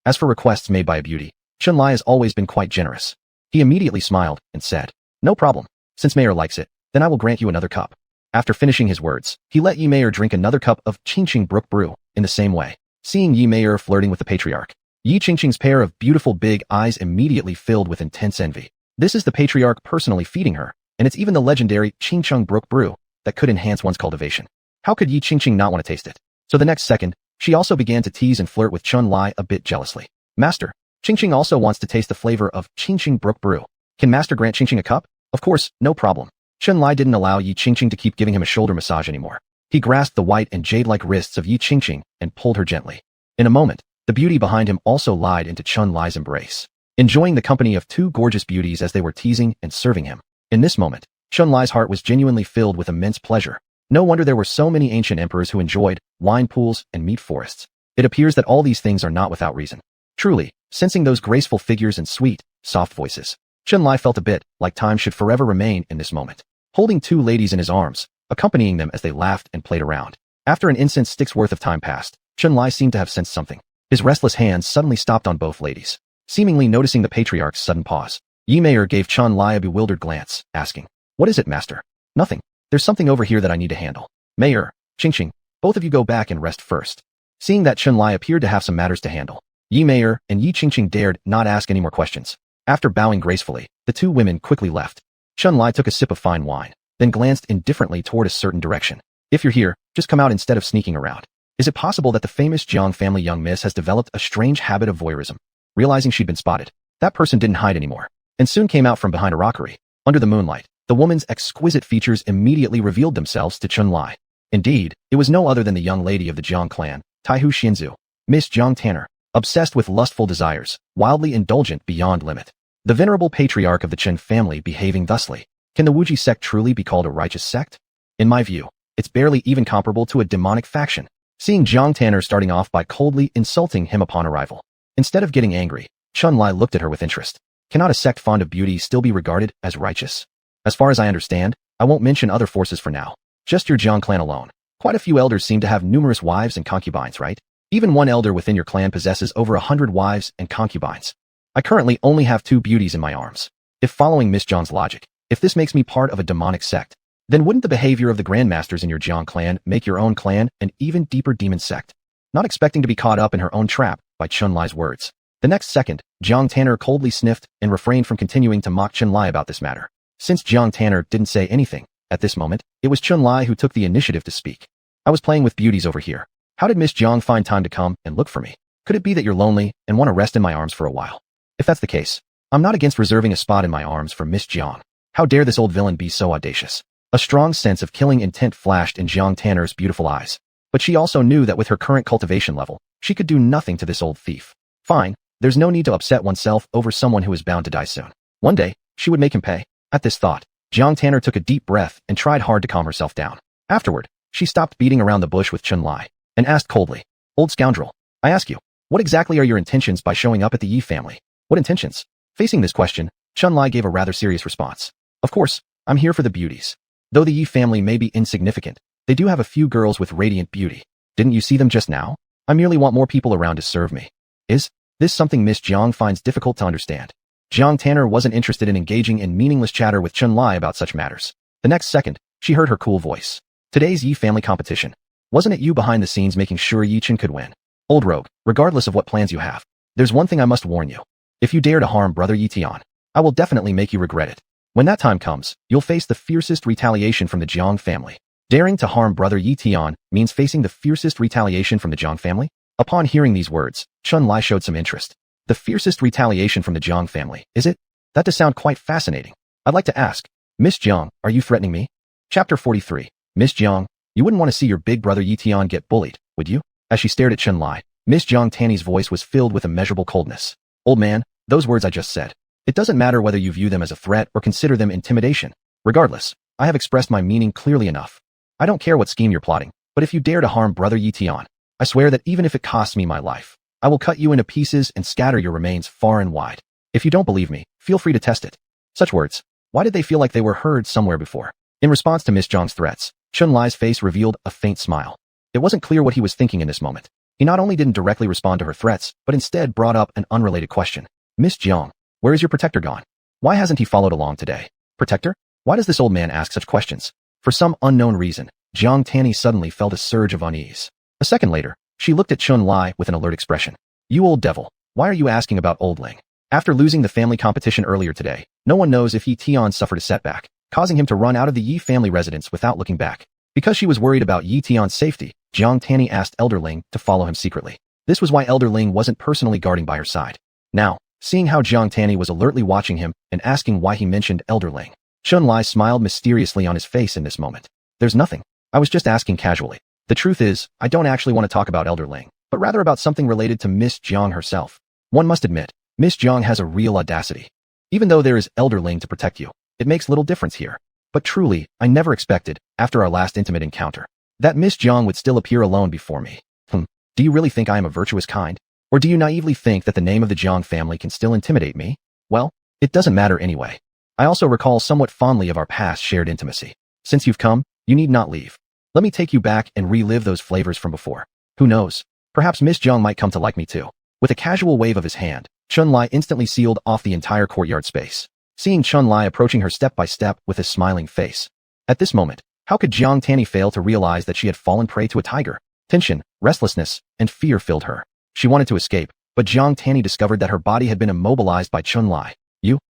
As for requests made by a beauty, Chun Lai has always been quite generous. He immediately smiled and said, no problem. Since Meyer likes it, then I will grant you another cup. After finishing his words, he let Yi Meyer drink another cup of Qingqing Brook brew in the same way. Seeing Yi Meyer flirting with the patriarch, Yi Qingqing's pair of beautiful big eyes immediately filled with intense envy. This is the patriarch personally feeding her, and it's even the legendary Qingqing Brook brew that could enhance one's cultivation. How could Yi Qingqing not want to taste it? So the next second, she also began to tease and flirt with Chun Lai a bit jealously. Master, Qingqing also wants to taste the flavor of Qingqing Brook brew. Can Master grant Qingqing a cup? Of course, no problem. Chun Lai didn't allow Yi Qingqing to keep giving him a shoulder massage anymore. He grasped the white and jade-like wrists of Yi Qingqing and pulled her gently. In a moment, the beauty behind him also lied into Chun Lai's embrace, enjoying the company of two gorgeous beauties as they were teasing and serving him. In this moment, Chun Lai's heart was genuinely filled with immense pleasure. No wonder there were so many ancient emperors who enjoyed wine pools and meat forests. It appears that all these things are not without reason. Truly, sensing those graceful figures and sweet, soft voices, Chun Lai felt a bit like time should forever remain in this moment. Holding two ladies in his arms, accompanying them as they laughed and played around. After an incense stick's worth of time passed, Chun Lai seemed to have sensed something. His restless hands suddenly stopped on both ladies. Seemingly noticing the patriarch's sudden pause, Yi Meyer gave Chun Lai a bewildered glance, asking, what is it, Master? Nothing. There's something over here that I need to handle. Meyer, Qingqing, both of you go back and rest first. Seeing that Chun Lai appeared to have some matters to handle, Yi Meyer and Yi Qingqing dared not ask any more questions. After bowing gracefully, the two women quickly left. Chun Lai took a sip of fine wine, then glanced indifferently toward a certain direction. If you're here, just come out instead of sneaking around. Is it possible that the famous Jang family young miss has developed a strange habit of voyeurism? Realizing she'd been spotted, that person didn't hide anymore, and soon came out from behind a rockery. Under the moonlight, the woman's exquisite features immediately revealed themselves to Chun Lai. Indeed, it was no other than the young lady of the Jiang clan, Taihu Xianzu, Miss Jiang Tanner, obsessed with lustful desires, wildly indulgent beyond limit. The venerable patriarch of the Chen family behaving thusly. Can the Wuji sect truly be called a righteous sect? In my view, it's barely even comparable to a demonic faction. Seeing Jiang Tanner starting off by coldly insulting him upon arrival, instead of getting angry, Chun Lai looked at her with interest. Cannot a sect fond of beauty still be regarded as righteous? As far as I understand, I won't mention other forces for now. Just your Jiang clan alone. Quite a few elders seem to have numerous wives and concubines, right? Even one elder within your clan possesses over 100 wives and concubines. I currently only have 2 beauties in my arms. If following Miss Jang's logic, if this makes me part of a demonic sect, then wouldn't the behavior of the grandmasters in your Jang clan make your own clan an even deeper demon sect? Not expecting to be caught up in her own trap by Chun-Lai's words. The next second, Jiang Tanner coldly sniffed and refrained from continuing to mock Chun-Lai about this matter. Since Jiang Tanner didn't say anything, at this moment, it was Chun-Lai who took the initiative to speak. I was playing with beauties over here. How did Miss Jiang find time to come and look for me? Could it be that you're lonely and want to rest in my arms for a while? If that's the case, I'm not against reserving a spot in my arms for Miss Jiang. How dare this old villain be so audacious? A strong sense of killing intent flashed in Jiang Tanner's beautiful eyes. But she also knew that with her current cultivation level, she could do nothing to this old thief. Fine, there's no need to upset oneself over someone who is bound to die soon. One day, she would make him pay. At this thought, Jiang Tanner took a deep breath and tried hard to calm herself down. Afterward, she stopped beating around the bush with Chun-Lai and asked coldly, "Old scoundrel, I ask you, what exactly are your intentions by showing up at the Ye family? What intentions?" Facing this question, Chun-Lai gave a rather serious response. "Of course, I'm here for the beauties. Though the Ye family may be insignificant, they do have a few girls with radiant beauty. Didn't you see them just now? I merely want more people around to serve me." Is this something Miss Jiang finds difficult to understand? Jiang Tanner wasn't interested in engaging in meaningless chatter with Chun-Lai about such matters. The next second, she heard her cool voice. "Today's Ye family competition. Wasn't it you behind the scenes making sure Ye Tian could win? Old rogue, regardless of what plans you have, there's one thing I must warn you. If you dare to harm brother Ye Tian, I will definitely make you regret it. When that time comes, you'll face the fiercest retaliation from the Jiang family." Daring to harm brother Ye Tian means facing the fiercest retaliation from the Jiang family? Upon hearing these words, Chun-Lai showed some interest. The fiercest retaliation from the Jiang family, is it? That does sound quite fascinating. I'd like to ask, Miss Jiang, are you threatening me? Chapter 43. Miss Jiang, you wouldn't want to see your big brother Ye Tian get bullied, would you? As she stared at Chun-Lai, Miss Jiang Tanny's voice was filled with immeasurable coldness. Old man, those words I just said. It doesn't matter whether you view them as a threat or consider them intimidation. Regardless, I have expressed my meaning clearly enough. I don't care what scheme you're plotting, but if you dare to harm brother Ye Tian, I swear that even if it costs me my life, I will cut you into pieces and scatter your remains far and wide. If you don't believe me, feel free to test it. Such words, why did they feel like they were heard somewhere before? In response to Miss Jiang's threats, Chun-Lai's face revealed a faint smile. It wasn't clear what he was thinking in this moment. He not only didn't directly respond to her threats, but instead brought up an unrelated question. "Miss Jiang, where is your protector gone? Why hasn't he followed along today?" Protector? Why does this old man ask such questions? For some unknown reason, Jiang Tanny suddenly felt a surge of unease. A second later, she looked at Chun-Lai with an alert expression. "You old devil, why are you asking about Old Ling? After losing the family competition earlier today, no one knows if Ye Tian suffered a setback, causing him to run out of the Ye family residence without looking back. Because she was worried about Ye Tian's safety, Jiang Tanny asked Elder Ling to follow him secretly. This was why Elder Ling wasn't personally guarding by her side. Now, seeing how Jiang Tanny was alertly watching him and asking why he mentioned Elder Ling, Chun-Lai smiled mysteriously on his face in this moment. "There's nothing. I was just asking casually. The truth is, I don't actually want to talk about Elder Ling, but rather about something related to Miss Jiang herself. One must admit, Miss Jiang has a real audacity. Even though there is Elder Ling to protect you, it makes little difference here. But truly, I never expected, after our last intimate encounter, that Miss Jiang would still appear alone before me. Do you really think I am a virtuous kind? Or do you naively think that the name of the Jiang family can still intimidate me? Well, it doesn't matter anyway. I also recall somewhat fondly of our past shared intimacy. Since you've come, you need not leave. Let me take you back and relive those flavors from before. Who knows? Perhaps Miss Jiang might come to like me too." With a casual wave of his hand, Chun-Lai instantly sealed off the entire courtyard space, seeing Chun-Lai approaching her step by step with a smiling face. At this moment, how could Jiang Tanny fail to realize that she had fallen prey to a tiger? Tension, restlessness, and fear filled her. She wanted to escape, but Jiang Tanny discovered that her body had been immobilized by Chun-Lai.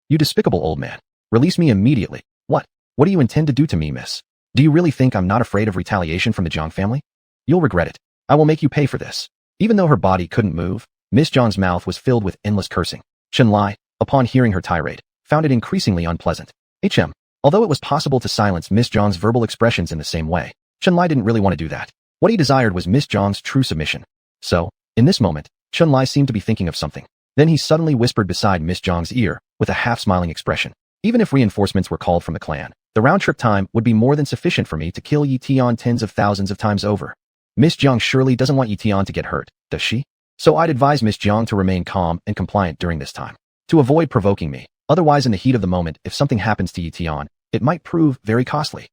You despicable old man. Release me immediately." "What? What do you intend to do to me, miss? Do you really think I'm not afraid of retaliation from the Jiang family? You'll regret it. I will make you pay for this." Even though her body couldn't move, Miss Jiang's mouth was filled with endless cursing. Chun-Lai, upon hearing her tirade, found it increasingly unpleasant. Although it was possible to silence Miss Jiang's verbal expressions in the same way, Chun-Lai didn't really want to do that. What he desired was Miss Jiang's true submission. So, in this moment, Chun-Lai seemed to be thinking of something. Then he suddenly whispered beside Miss Jiang's ear, with a half-smiling expression. "Even if reinforcements were called from the clan, the round-trip time would be more than sufficient for me to kill Ye Tian tens of thousands of times over. Miss Jiang surely doesn't want Ye Tian to get hurt, does she? So I'd advise Miss Jiang to remain calm and compliant during this time, to avoid provoking me. Otherwise, in the heat of the moment, if something happens to Ye Tian, it might prove very costly."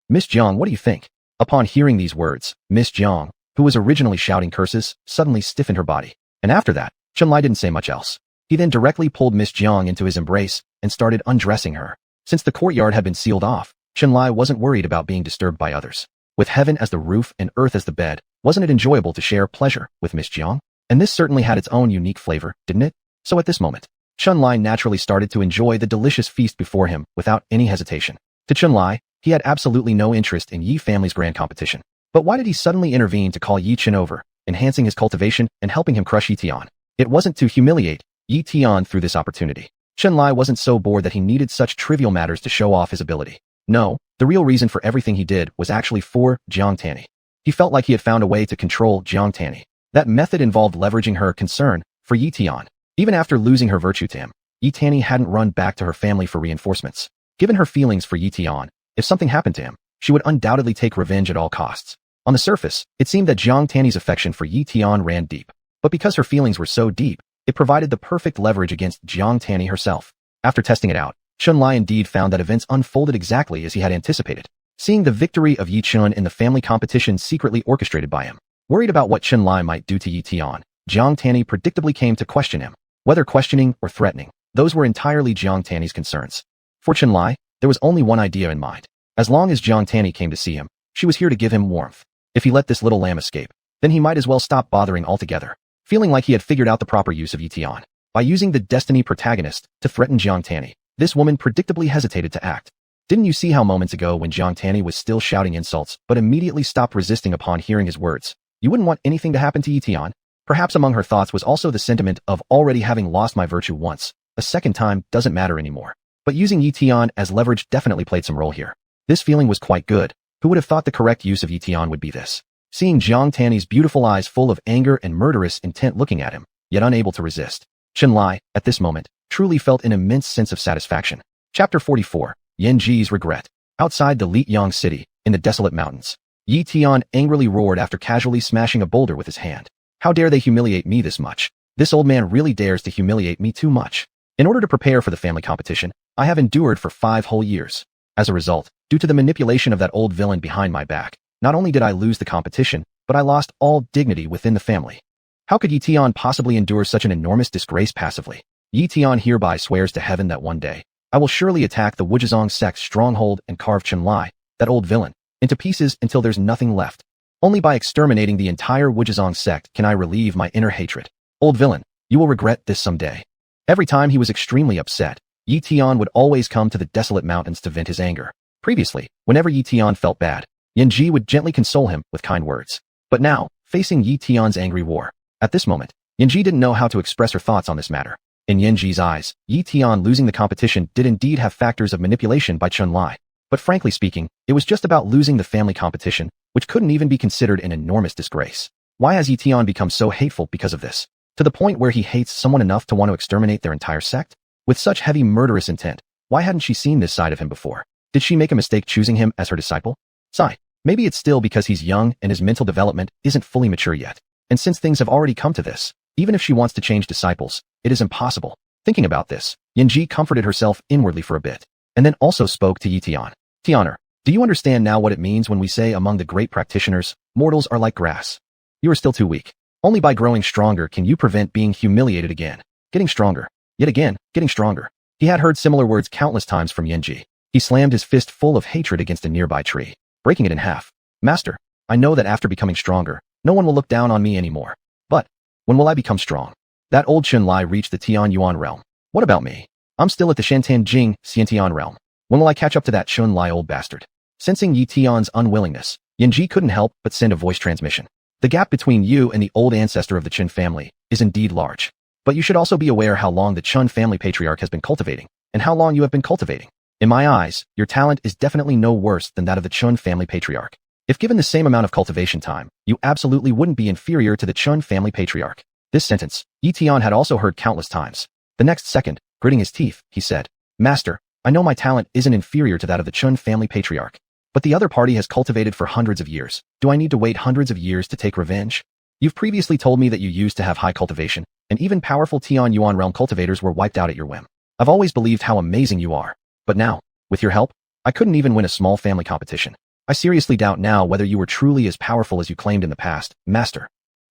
"Miss Jiang, what do you think?" Upon hearing these words, Miss Jang, who was originally shouting curses, suddenly stiffened her body. And after that, Chunlai didn't say much else. He then directly pulled Miss Jang into his embrace and started undressing her. Since the courtyard had been sealed off, Chunlai wasn't worried about being disturbed by others. With heaven as the roof and earth as the bed, wasn't it enjoyable to share pleasure with Miss Jang? And this certainly had its own unique flavor, didn't it? So at this moment, Chunlai naturally started to enjoy the delicious feast before him without any hesitation. To Chunlai, he had absolutely no interest in Ye family's grand competition. But why did he suddenly intervene to call Ye Tian over, enhancing his cultivation and helping him crush Ye Tian? It wasn't to humiliate Ye Tian through this opportunity. Chunlai wasn't so bored that he needed such trivial matters to show off his ability. No, the real reason for everything he did was actually for Jiang Tani. He felt like he had found a way to control Jiang Tani. That method involved leveraging her concern for Ye Tian. Even after losing her virtue to him, Ye Tian hadn't run back to her family for reinforcements. Given her feelings for Ye Tian, if something happened to him, she would undoubtedly take revenge at all costs. On the surface, it seemed that Jiang Tani's affection for Ye Tian ran deep. But because her feelings were so deep, it provided the perfect leverage against Jiang Tani herself. After testing it out, Chunlai indeed found that events unfolded exactly as he had anticipated. Seeing the victory of Ye Tian in the family competition secretly orchestrated by him, worried about what Chunlai might do to Ye Tian, Jiang Tani predictably came to question him. Whether questioning or threatening, those were entirely Jiang Tani's concerns. For Chunlai, there was only one idea in mind. As long as Jiang Tani came to see him, she was here to give him warmth. If he let this little lamb escape, then he might as well stop bothering altogether. Feeling like he had figured out the proper use of Ye Tian, by using the destiny protagonist to threaten Jiang Tani, this woman predictably hesitated to act. Didn't you see how moments ago when Jiang Tani was still shouting insults but immediately stopped resisting upon hearing his words? You wouldn't want anything to happen to Ye Tian? Perhaps among her thoughts was also the sentiment of already having lost my virtue once, a second time doesn't matter anymore. But using Ye Tian as leverage definitely played some role here. This feeling was quite good. Who would have thought the correct use of Ye Tian would be this? Seeing Jiang Tani's beautiful eyes full of anger and murderous intent looking at him, yet unable to resist, Chunlai, at this moment, truly felt an immense sense of satisfaction. Chapter 44, Yanji's Regret. Outside the Lityang city, in the desolate mountains, Ye Tian angrily roared after casually smashing a boulder with his hand. How dare they humiliate me this much? This old man really dares to humiliate me too much. In order to prepare for the family competition, I have endured for 5 whole years. As a result, due to the manipulation of that old villain behind my back, not only did I lose the competition, but I lost all dignity within the family. How could Ye Tian possibly endure such an enormous disgrace passively? Ye Tian hereby swears to heaven that one day, I will surely attack the Wuzhezong sect's stronghold and carve Chunlai, that old villain, into pieces until there's nothing left. Only by exterminating the entire Wuzhezong sect can I relieve my inner hatred. Old villain, you will regret this someday. Every time he was extremely upset, Ye Tian would always come to the desolate mountains to vent his anger. Previously, whenever Ye Tian felt bad, Yanji would gently console him with kind words. But now, facing Ye Tian's angry war, at this moment, Yanji didn't know how to express her thoughts on this matter. In Yanji's eyes, Ye Tian losing the competition did indeed have factors of manipulation by Chunlai. But frankly speaking, it was just about losing the family competition, which couldn't even be considered an enormous disgrace. Why has Ye Tian become so hateful because of this? To the point where he hates someone enough to want to exterminate their entire sect? With such heavy murderous intent, why hadn't she seen this side of him before? Did she make a mistake choosing him as her disciple? Sigh. Maybe it's still because he's young and his mental development isn't fully mature yet. And since things have already come to this, even if she wants to change disciples, it is impossible. Thinking about this, Yanji comforted herself inwardly for a bit, and then also spoke to Ye Tian. Tianer, do you understand now what it means when we say among the great practitioners, mortals are like grass? You are still too weak. Only by growing stronger can you prevent being humiliated again. Getting stronger. Yet again, getting stronger. He had heard similar words countless times from Yanji. He slammed his fist full of hatred against a nearby tree, breaking it in half. Master, I know that after becoming stronger, no one will look down on me anymore. But, when will I become strong? That old Chunlai reached the Tianyuan realm. What about me? I'm still at the Shantanjing Xiantian realm. When will I catch up to that Chunlai old bastard? Sensing Ye Tian's unwillingness, Yanji couldn't help but send a voice transmission. The gap between you and the old ancestor of the Chun family is indeed large. But you should also be aware how long the Chun family patriarch has been cultivating, and how long you have been cultivating. In my eyes, your talent is definitely no worse than that of the Chun family patriarch. If given the same amount of cultivation time, you absolutely wouldn't be inferior to the Chun family patriarch. This sentence, Ye Tian had also heard countless times. The next second, gritting his teeth, he said, Master, I know my talent isn't inferior to that of the Chun family patriarch. But the other party has cultivated for hundreds of years. Do I need to wait hundreds of years to take revenge? You've previously told me that you used to have high cultivation, and even powerful Tianyuan realm cultivators were wiped out at your whim. I've always believed how amazing you are. But now, with your help, I couldn't even win a small family competition. I seriously doubt now whether you were truly as powerful as you claimed in the past, Master.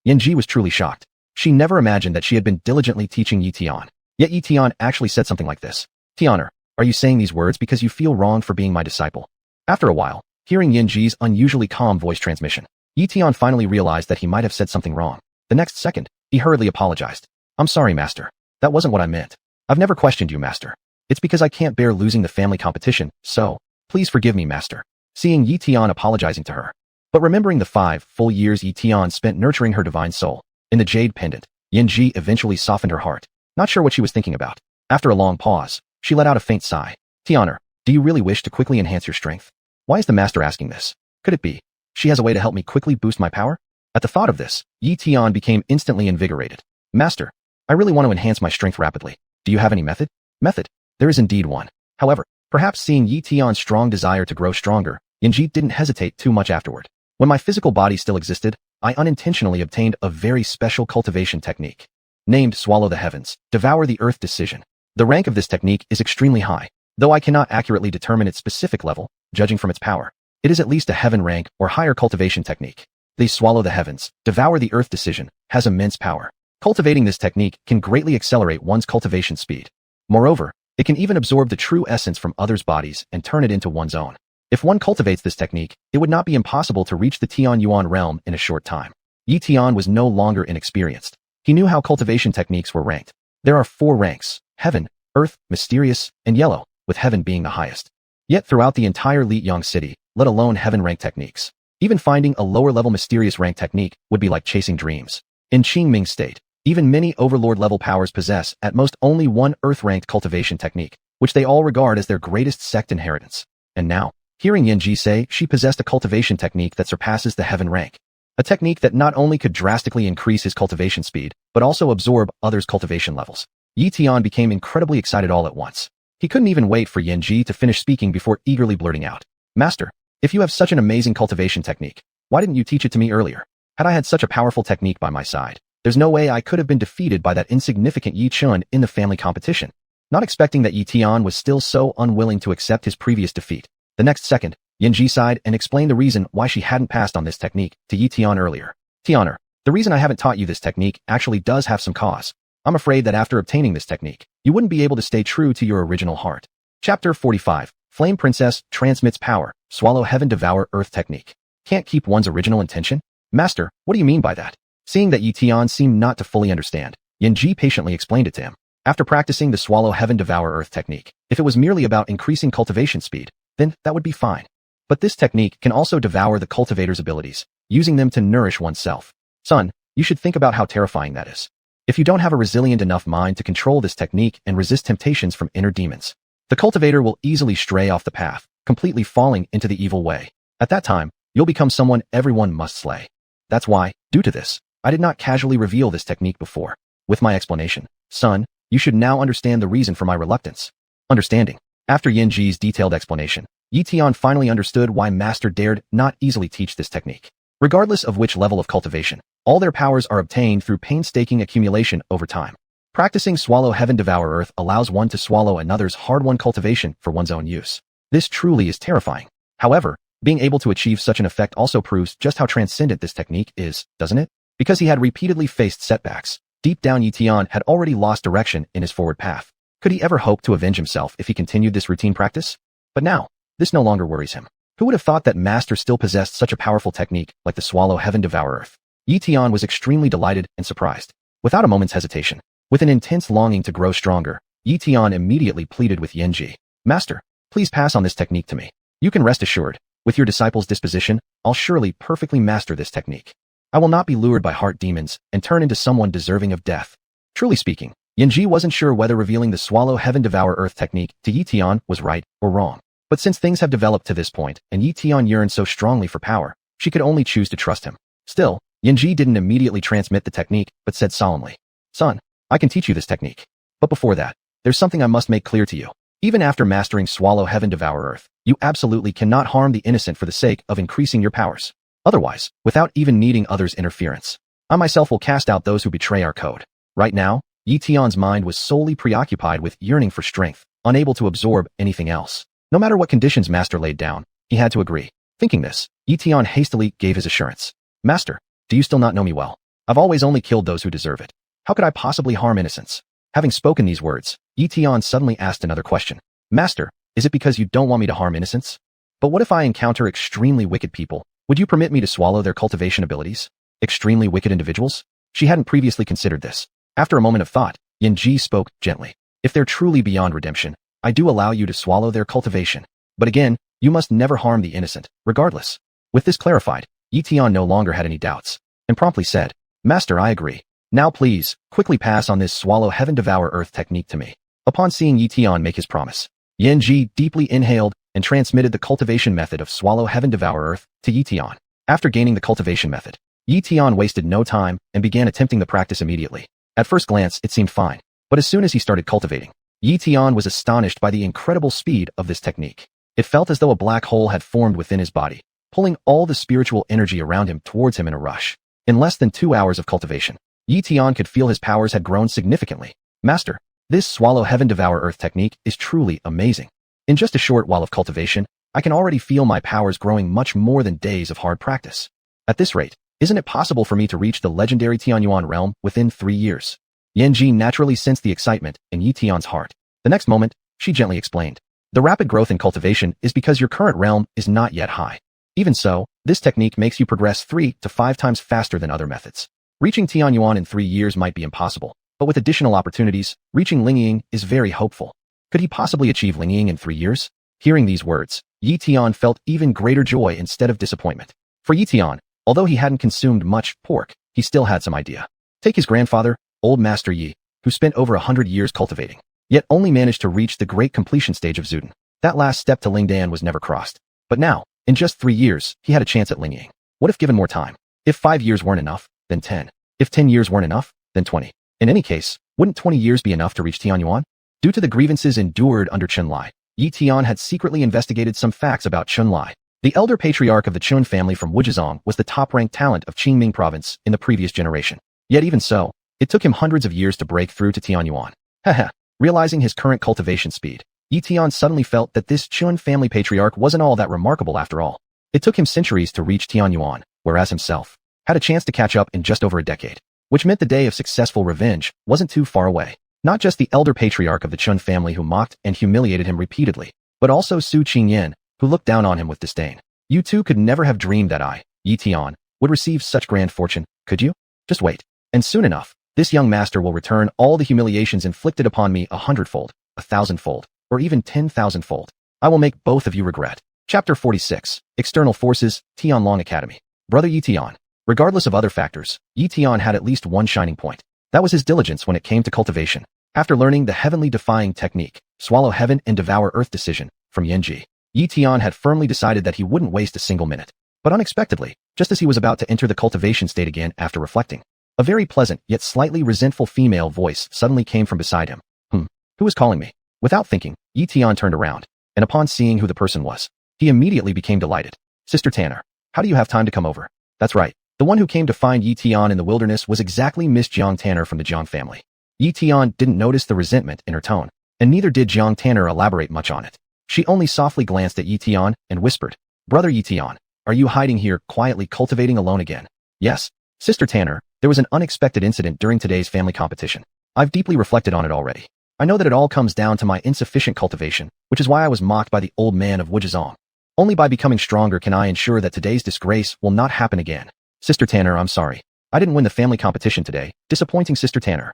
Yanji was truly shocked. She never imagined that she had been diligently teaching Ye Tian. Yet Ye Tian actually said something like this. Tianer, are you saying these words because you feel wrong for being my disciple? After a while, hearing Yanji's unusually calm voice transmission, Ye Tian finally realized that he might have said something wrong. The next second, he hurriedly apologized. I'm sorry, Master. That wasn't what I meant. I've never questioned you, Master. It's because I can't bear losing the family competition, so please forgive me, Master. Seeing Ye Tian apologizing to her, but remembering the 5 full years Ye Tian spent nurturing her divine soul in the jade pendant, Yanji eventually softened her heart, not sure what she was thinking about. After a long pause, she let out a faint sigh. Tianer, do you really wish to quickly enhance your strength? Why is the Master asking this? Could it be she has a way to help me quickly boost my power? At the thought of this, Ye Tian became instantly invigorated. Master, I really want to enhance my strength rapidly. Do you have any method? Method? There is indeed one. However, perhaps seeing Ye Tian's strong desire to grow stronger, Yanji didn't hesitate too much afterward. When my physical body still existed, I unintentionally obtained a very special cultivation technique. Named Swallow the Heavens, Devour the Earth Decision. The rank of this technique is extremely high, though I cannot accurately determine its specific level, judging from its power. It is at least a heaven rank or higher cultivation technique. The Swallow the Heavens, Devour the Earth Decision has immense power. Cultivating this technique can greatly accelerate one's cultivation speed. Moreover, it can even absorb the true essence from others' bodies and turn it into one's own. If one cultivates this technique, it would not be impossible to reach the Tianyuan realm in a short time. Ye Tian was no longer inexperienced. He knew how cultivation techniques were ranked. There are 4 ranks: Heaven, Earth, Mysterious, and Yellow, with Heaven being the highest. Yet throughout the entire Lityang city, let alone Heaven rank techniques, even finding a lower-level Mysterious rank technique would be like chasing dreams. In Qingming State, even many Overlord-level powers possess at most only one Earth-ranked cultivation technique, which they all regard as their greatest sect inheritance. And now, hearing Yanji say she possessed a cultivation technique that surpasses the Heaven rank. A technique that not only could drastically increase his cultivation speed, but also absorb others' cultivation levels. Ye Tian became incredibly excited all at once. He couldn't even wait for Yanji to finish speaking before eagerly blurting out, Master, if you have such an amazing cultivation technique, why didn't you teach it to me earlier? Had I had such a powerful technique by my side, there's no way I could have been defeated by that insignificant Ye Chun in the family competition. Not expecting that Ye Tian was still so unwilling to accept his previous defeat. The next second, Yanji sighed and explained the reason why she hadn't passed on this technique to Ye Tian earlier. Tianer, the reason I haven't taught you this technique actually does have some cause. I'm afraid that after obtaining this technique, you wouldn't be able to stay true to your original heart. Chapter 45, Flame Princess Transmits Power, Swallow Heaven Devour Earth Technique. Can't keep one's original intention? Master, what do you mean by that? Seeing that Ye Tian seemed not to fully understand, Yanji patiently explained it to him. After practicing the Swallow Heaven Devour Earth technique, if it was merely about increasing cultivation speed, then that would be fine. But this technique can also devour the cultivator's abilities, using them to nourish oneself. Son, you should think about how terrifying that is. If you don't have a resilient enough mind to control this technique and resist temptations from inner demons, the cultivator will easily stray off the path, completely falling into the evil way. At that time, you'll become someone everyone must slay. That's why, due to this, I did not casually reveal this technique before. With my explanation, son, you should now understand the reason for my reluctance. Understanding. After Yanji's detailed explanation, Ye Tian finally understood why Master dared not easily teach this technique. Regardless of which level of cultivation, all their powers are obtained through painstaking accumulation over time. Practicing Swallow Heaven Devour Earth allows one to swallow another's hard-won cultivation for one's own use. This truly is terrifying. However, being able to achieve such an effect also proves just how transcendent this technique is, doesn't it? Because he had repeatedly faced setbacks, deep down Ye Tian had already lost direction in his forward path. Could he ever hope to avenge himself if he continued this routine practice? But now, this no longer worries him. Who would have thought that Master still possessed such a powerful technique like the Swallow Heaven Devour Earth? Ye Tian was extremely delighted and surprised. Without a moment's hesitation, with an intense longing to grow stronger, Ye Tian immediately pleaded with Yanji. Master, please pass on this technique to me. You can rest assured, with your disciple's disposition, I'll surely perfectly master this technique. I will not be lured by heart demons and turn into someone deserving of death. Truly speaking, Yanji wasn't sure whether revealing the Swallow Heaven Devour Earth technique to Ye Tian was right or wrong. But since things have developed to this point and Ye Tian yearned so strongly for power, she could only choose to trust him. Still, Yanji didn't immediately transmit the technique, but said solemnly, Son, I can teach you this technique. But before that, there's something I must make clear to you. Even after mastering Swallow Heaven Devour Earth, you absolutely cannot harm the innocent for the sake of increasing your powers. Otherwise, without even needing others' interference, I myself will cast out those who betray our code. Right now, Ye Tian's mind was solely preoccupied with yearning for strength, unable to absorb anything else. No matter what conditions Master laid down, he had to agree. Thinking this, Ye Tian hastily gave his assurance. Master, do you still not know me well? I've always only killed those who deserve it. How could I possibly harm innocents? Having spoken these words, Ye Tian suddenly asked another question. Master, is it because you don't want me to harm innocents? But what if I encounter extremely wicked people? Would you permit me to swallow their cultivation abilities? Extremely wicked individuals? She hadn't previously considered this. After a moment of thought, Yin Ji spoke gently. If they're truly beyond redemption, I do allow you to swallow their cultivation. But again, you must never harm the innocent, regardless. With this clarified, Ye Tian no longer had any doubts, and promptly said, Master, I agree. Now please, quickly pass on this swallow heaven devour earth technique to me. Upon seeing Ye Tian make his promise, Yin Ji deeply inhaled and transmitted the cultivation method of swallow heaven devour earth to Ye Tian. After gaining the cultivation method, Ye Tian wasted no time and began attempting the practice immediately. At first glance, it seemed fine, but as soon as he started cultivating, Ye Tian was astonished by the incredible speed of this technique. It felt as though a black hole had formed within his body, pulling all the spiritual energy around him towards him in a rush. In less than 2 hours of cultivation, Ye Tian could feel his powers had grown significantly. Master, this swallow heaven devour earth technique is truly amazing. In just a short while of cultivation, I can already feel my powers growing much more than days of hard practice. At this rate, isn't it possible for me to reach the legendary Tianyuan realm within 3 years? Yin Ji naturally sensed the excitement in Ye Tian's heart. The next moment, she gently explained. The rapid growth in cultivation is because your current realm is not yet high. Even so, this technique makes you progress 3 to 5 times faster than other methods. Reaching Tianyuan in 3 years might be impossible, but with additional opportunities, reaching Lingying is very hopeful. Could he possibly achieve Lingying in 3 years? Hearing these words, Ye Tian felt even greater joy instead of disappointment. For Ye Tian, although he hadn't consumed much pork, he still had some idea. Take his grandfather, old Master Yi, who spent over 100 years cultivating, yet only managed to reach the great completion stage of Zuden. That last step to Lingdan was never crossed. But now, in just 3 years, he had a chance at Lingying. What if given more time? If 5 years weren't enough, then 10. If 10 years weren't enough, then 20. In any case, wouldn't 20 years be enough to reach Tianyuan? Due to the grievances endured under Chunlai, Ye Tian had secretly investigated some facts about Chunlai. The elder patriarch of the Chun family from Wuzhizong was the top-ranked talent of Qingming province in the previous generation. Yet even so, it took him hundreds of years to break through to Tianyuan. Haha, realizing his current cultivation speed, Ye Tian suddenly felt that this Chun family patriarch wasn't all that remarkable after all. It took him centuries to reach Tianyuan, whereas himself had a chance to catch up in just over a decade, which meant the day of successful revenge wasn't too far away. Not just the elder patriarch of the Chun family who mocked and humiliated him repeatedly, but also Su Ching Yen, who looked down on him with disdain. You two could never have dreamed that I, Ye Tian, would receive such grand fortune, could you? Just wait. And soon enough, this young master will return all the humiliations inflicted upon me 100-fold, 1,000-fold, or even 10,000-fold. I will make both of you regret. Chapter 46, External Forces, Tianlong Academy. Brother Ye Tian. Regardless of other factors, Ye Tian had at least one shining point. That was his diligence when it came to cultivation. After learning the heavenly defying technique, swallow heaven and devour earth decision, from Yin Ji, Ye Tian had firmly decided that he wouldn't waste a single minute. But unexpectedly, just as he was about to enter the cultivation state again after reflecting, a very pleasant yet slightly resentful female voice suddenly came from beside him. Who is calling me? Without thinking, Ye Tian turned around, and upon seeing who the person was, he immediately became delighted. Sister Tanner, how do you have time to come over? That's right. The one who came to find Ye Tian in the wilderness was exactly Miss Jiang Tanner from the Jiang family. Ye Tian didn't notice the resentment in her tone, and neither did Jiang Tanner elaborate much on it. She only softly glanced at Ye Tian and whispered, Brother Ye Tian, are you hiding here quietly cultivating alone again? Yes, Sister Tanner, there was an unexpected incident during today's family competition. I've deeply reflected on it already. I know that it all comes down to my insufficient cultivation, which is why I was mocked by the old man of Wuzhizong. Only by becoming stronger can I ensure that today's disgrace will not happen again. Sister Tanner, I'm sorry. I didn't win the family competition today, disappointing Sister Tanner.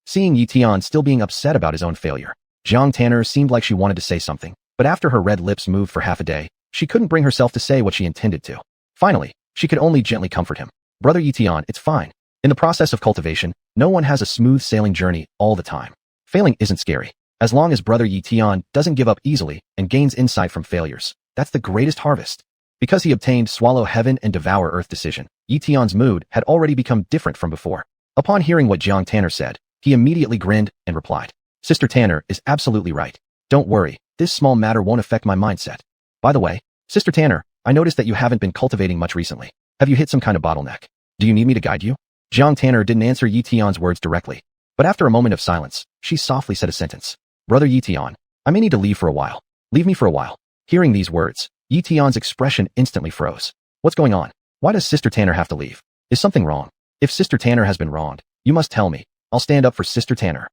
Seeing Ye Tian still being upset about his own failure, Jiang Tanner seemed like she wanted to say something, but after her red lips moved for half a day, she couldn't bring herself to say what she intended to. Finally, she could only gently comfort him. Brother Ye Tian, it's fine. In the process of cultivation, no one has a smooth sailing journey all the time. Failing isn't scary. As long as Brother Ye Tian doesn't give up easily and gains insight from failures, that's the greatest harvest. Because he obtained swallow heaven and devour earth decision, Ye Tian's mood had already become different from before. Upon hearing what Jiang Tanner said, he immediately grinned and replied, Sister Tanner is absolutely right. Don't worry, this small matter won't affect my mindset. By the way, Sister Tanner, I noticed that you haven't been cultivating much recently. Have you hit some kind of bottleneck? Do you need me to guide you? Jiang Tanner didn't answer Ye Tian's words directly, but after a moment of silence, she softly said a sentence. Brother Ye Tian, I may need to leave for a while. Leave me for a while. Hearing these words, Ye Tian's expression instantly froze. What's going on? Why does Sister Tanner have to leave? Is something wrong? If Sister Tanner has been wronged, you must tell me. I'll stand up for Sister Tanner.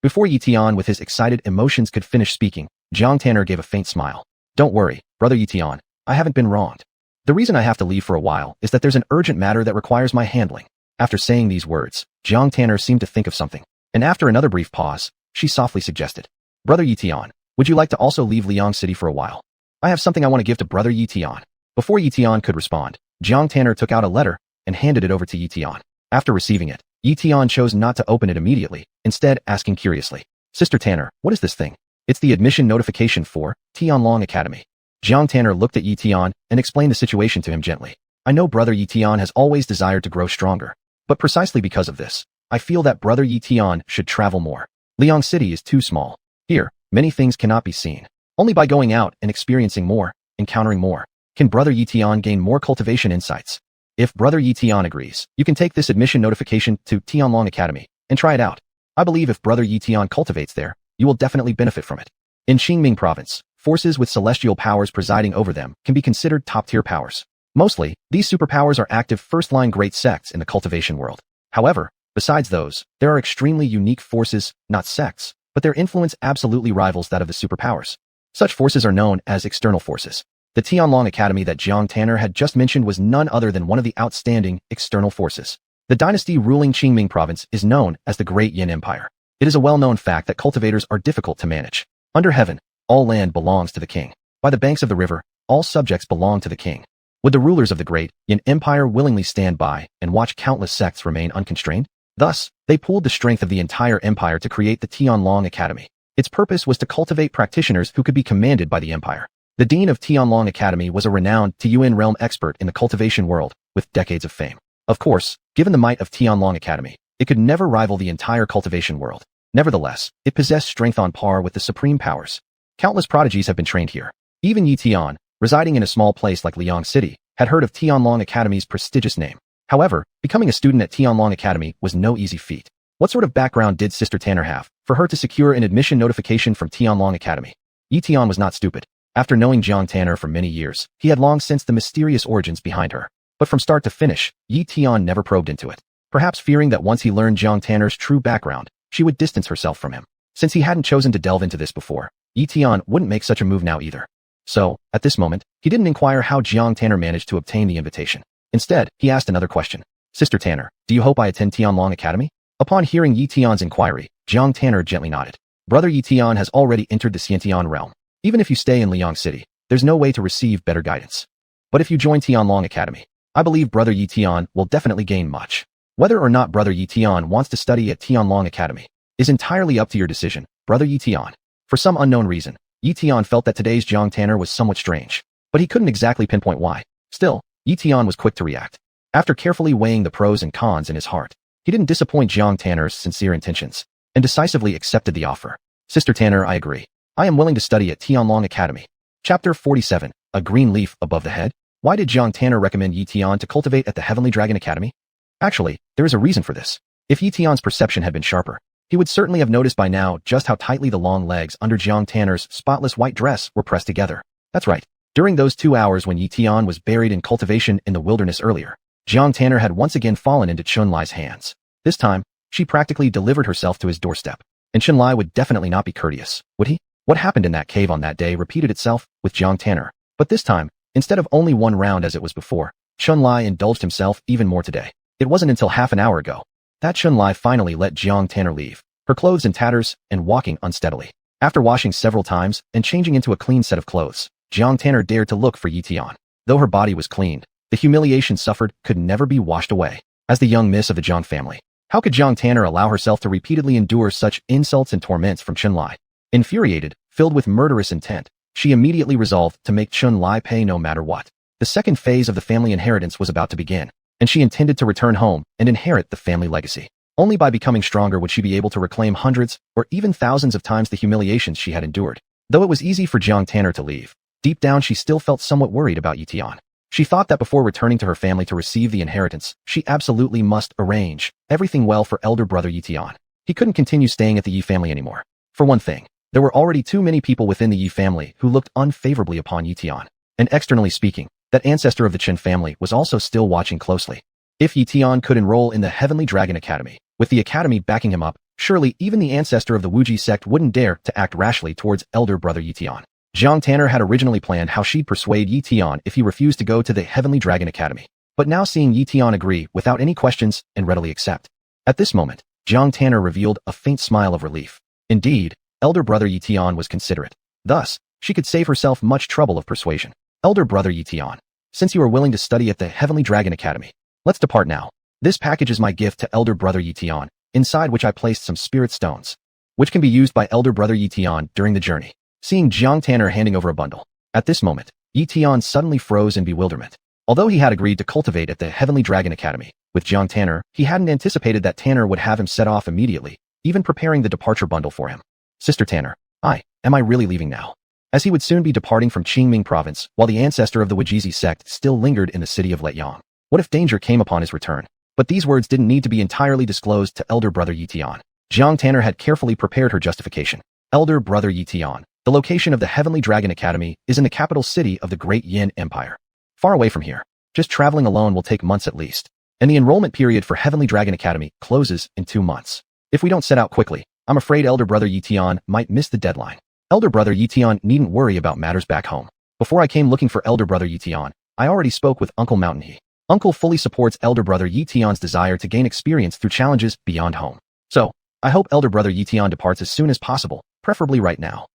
Before Ye Tian with his excited emotions could finish speaking, Jang Tanner gave a faint smile. Don't worry, Brother Ye Tian, I haven't been wronged. The reason I have to leave for a while is that there's an urgent matter that requires my handling. After saying these words, Jang Tanner seemed to think of something, and after another brief pause, she softly suggested, Brother Ye Tian, would you like to also leave Liang City for a while? I have something I want to give to Brother Ye Tian. Before Ye Tian could respond, Jang Tanner took out a letter and handed it over to Ye Tian. After receiving it, Ye Tian chose not to open it immediately, instead asking curiously, Sister Tanner, what is this thing? It's the admission notification for Tianlong Academy. Jang Tanner looked at Ye Tian and explained the situation to him gently. I know Brother Ye Tian has always desired to grow stronger, but precisely because of this, I feel that Brother Ye Tian should travel more. Liang City is too small. Here, many things cannot be seen. Only by going out and experiencing more, encountering more, can Brother Ye Tian gain more cultivation insights. If Brother Ye Tian agrees, you can take this admission notification to Tianlong Academy and try it out. I believe if Brother Ye Tian cultivates there, you will definitely benefit from it. In Qingming Province, forces with celestial powers presiding over them can be considered top-tier powers. Mostly, these superpowers are active first-line great sects in the cultivation world. However, besides those, there are extremely unique forces, not sects, but their influence absolutely rivals that of the superpowers. Such forces are known as external forces. The Tianlong Academy that Jang Tanner had just mentioned was none other than one of the outstanding external forces. The dynasty ruling Qingming Province is known as the Great Yin Empire. It is a well-known fact that cultivators are difficult to manage. Under heaven, all land belongs to the king. By the banks of the river, all subjects belong to the king. Would the rulers of the Great Yin Empire willingly stand by and watch countless sects remain unconstrained? Thus, they pooled the strength of the entire empire to create the Tianlong Academy. Its purpose was to cultivate practitioners who could be commanded by the empire. The dean of Tianlong Academy was a renowned Tiyuan realm expert in the cultivation world, with decades of fame. Of course, given the might of Tianlong Academy, it could never rival the entire cultivation world. Nevertheless, it possessed strength on par with the supreme powers. Countless prodigies have been trained here. Even Ye Tian, residing in a small place like Liang City, had heard of Tianlong Academy's prestigious name. However, becoming a student at Tianlong Academy was no easy feat. What sort of background did Sister Tanner have for her to secure an admission notification from Tianlong Academy? Ye Tian was not stupid. After knowing Jang Tanner for many years, he had long sensed the mysterious origins behind her. But from start to finish, Ye Tian never probed into it. Perhaps fearing that once he learned Jang Tanner's true background, she would distance herself from him. Since he hadn't chosen to delve into this before, Ye Tian wouldn't make such a move now either. So, at this moment, he didn't inquire how Jang Tanner managed to obtain the invitation. Instead, he asked another question. Sister Tanner, do you hope I attend Tianlong Academy? Upon hearing Ye Tian's inquiry, Jang Tanner gently nodded. Brother Ye Tian has already entered the Xiantian realm. Even if you stay in Liang City, there's no way to receive better guidance. But if you join Tianlong Academy, I believe Brother Ye Tian will definitely gain much. Whether or not Brother Ye Tian wants to study at Tianlong Academy is entirely up to your decision, Brother Ye Tian. For some unknown reason, Ye Tian felt that today's Jang Tanner was somewhat strange, but he couldn't exactly pinpoint why. Still, Ye Tian was quick to react. After carefully weighing the pros and cons in his heart, he didn't disappoint Jang Tanner's sincere intentions, and decisively accepted the offer. Sister Tanner, I agree. I am willing to study at Tianlong Academy. Chapter 47, A Green Leaf Above the Head. Why did Jang Tanner recommend Ye Tian to cultivate at the Heavenly Dragon Academy? Actually, there is a reason for this. If Ye Tian's perception had been sharper, he would certainly have noticed by now just how tightly the long legs under Jang Tanner's spotless white dress were pressed together. That's right. During those 2 hours when Ye Tian was buried in cultivation in the wilderness earlier, Jang Tanner had once again fallen into Chunlai's hands. This time, she practically delivered herself to his doorstep. And Chunlai would definitely not be courteous, would he? What happened in that cave on that day repeated itself with Jang Tanner. But this time, instead of only one round as it was before, Chunlai indulged himself even more today. It wasn't until half an hour ago that Chunlai finally let Jang Tanner leave, her clothes in tatters and walking unsteadily. After washing several times and changing into a clean set of clothes, Jang Tanner dared to look for Ye Tian. Though her body was cleaned, the humiliation suffered could never be washed away. As the young miss of the Jang family, how could Jang Tanner allow herself to repeatedly endure such insults and torments from Chunlai? Infuriated, filled with murderous intent, she immediately resolved to make Chunlai pay no matter what. The second phase of the family inheritance was about to begin, and she intended to return home and inherit the family legacy. Only by becoming stronger would she be able to reclaim hundreds or even thousands of times the humiliations she had endured. Though it was easy for Jang Tanner to leave, deep down she still felt somewhat worried about Ye Tian. She thought that before returning to her family to receive the inheritance, she absolutely must arrange everything well for elder brother Ye Tian. He couldn't continue staying at the Ye family anymore. For one thing, there were already too many people within the Ye family who looked unfavorably upon Ye Tian. and externally speaking, that ancestor of the Qin family was also still watching closely. If Ye Tian could enroll in the Heavenly Dragon Academy, with the academy backing him up, surely even the ancestor of the Wuji sect wouldn't dare to act rashly towards elder brother Ye Tian. Zhang Tanner had originally planned how she'd persuade Ye Tian if he refused to go to the Heavenly Dragon Academy, but now seeing Ye Tian agree without any questions and readily accept. At this moment, Zhang Tanner revealed a faint smile of relief. Indeed, elder brother Ye Tian was considerate. Thus, she could save herself much trouble of persuasion. Elder brother Ye Tian, since you are willing to study at the Heavenly Dragon Academy, let's depart now. This package is my gift to elder brother Ye Tian, inside which I placed some spirit stones, which can be used by elder brother Ye Tian during the journey. Seeing Zhang Tanner handing over a bundle. At this moment, Ye Tian suddenly froze in bewilderment. Although he had agreed to cultivate at the Heavenly Dragon Academy, with Zhang Tanner, he hadn't anticipated that Tanner would have him set off immediately, even preparing the departure bundle for him. Sister Tanner, am I really leaving now? As he would soon be departing from Qingming province, while the ancestor of the Wujizi sect still lingered in the city of Leyang. What if danger came upon his return? But these words didn't need to be entirely disclosed to elder brother Ye Tian. Zhang Tanner had carefully prepared her justification. Elder brother Ye Tian, the location of the Heavenly Dragon Academy is in the capital city of the Great Yin Empire. Far away from here. Just traveling alone will take months at least. And the enrollment period for Heavenly Dragon Academy closes in 2 months. If we don't set out quickly, I'm afraid elder brother Ye Tian might miss the deadline. Elder brother Ye Tian needn't worry about matters back home. Before I came looking for elder brother Ye Tian, I already spoke with Uncle Mountain He. Uncle fully supports elder brother Ye Tian's desire to gain experience through challenges beyond home. So, I hope elder brother Ye Tian departs as soon as possible, preferably right now.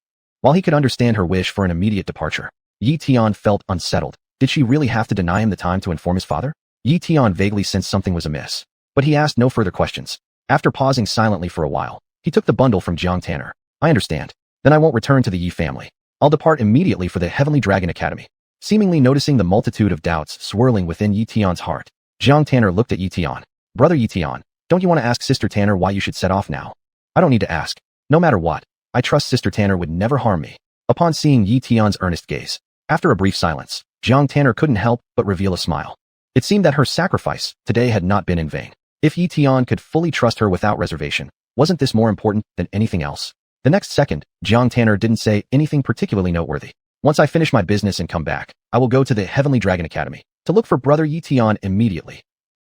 While he could understand her wish for an immediate departure, Ye Tian felt unsettled. Did she really have to deny him the time to inform his father? Ye Tian vaguely sensed something was amiss, but he asked no further questions. After pausing silently for a while, he took the bundle from Zhang Tanner. I understand. Then I won't return to the Yi family. I'll depart immediately for the Heavenly Dragon Academy. Seemingly noticing the multitude of doubts swirling within Ye Tian's heart, Zhang Tanner looked at Ye Tian. Brother Ye Tian, don't you want to ask Sister Tanner why you should set off now? I don't need to ask. No matter what, I trust Sister Tanner would never harm me. Upon seeing Ye Tian's earnest gaze, after a brief silence, Zhang Tanner couldn't help but reveal a smile. It seemed that her sacrifice today had not been in vain. If Ye Tian could fully trust her without reservation, wasn't this more important than anything else? The next second, Zhang Tanner didn't say anything particularly noteworthy. Once I finish my business and come back, I will go to the Heavenly Dragon Academy to look for brother Ye Tian immediately.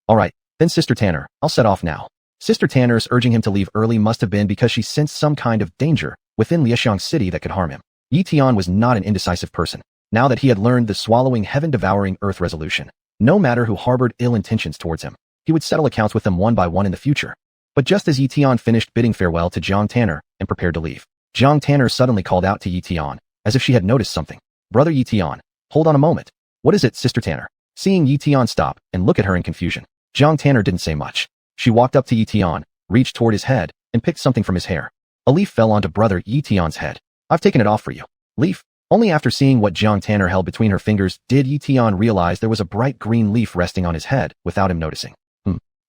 Alright, then Sister Tanner, I'll set off now. Sister Tanner's urging him to leave early must have been because she sensed some kind of danger within Lieshang City that could harm him. Ye Tian was not an indecisive person. Now that he had learned the swallowing heaven-devouring earth resolution, no matter who harbored ill intentions towards him, he would settle accounts with them one by one in the future. But just as Ye Tian finished bidding farewell to Zhang Tanner and prepared to leave, Zhang Tanner suddenly called out to Ye Tian, as if she had noticed something. Brother Ye Tian, hold on a moment. What is it, Sister Tanner? Seeing Ye Tian stop and look at her in confusion, Zhang Tanner didn't say much. She walked up to Ye Tian, reached toward his head, and picked something from his hair. A leaf fell onto brother Ye Tian's head. I've taken it off for you. Leaf. Only after seeing what Zhang Tanner held between her fingers did Ye Tian realize there was a bright green leaf resting on his head without him noticing.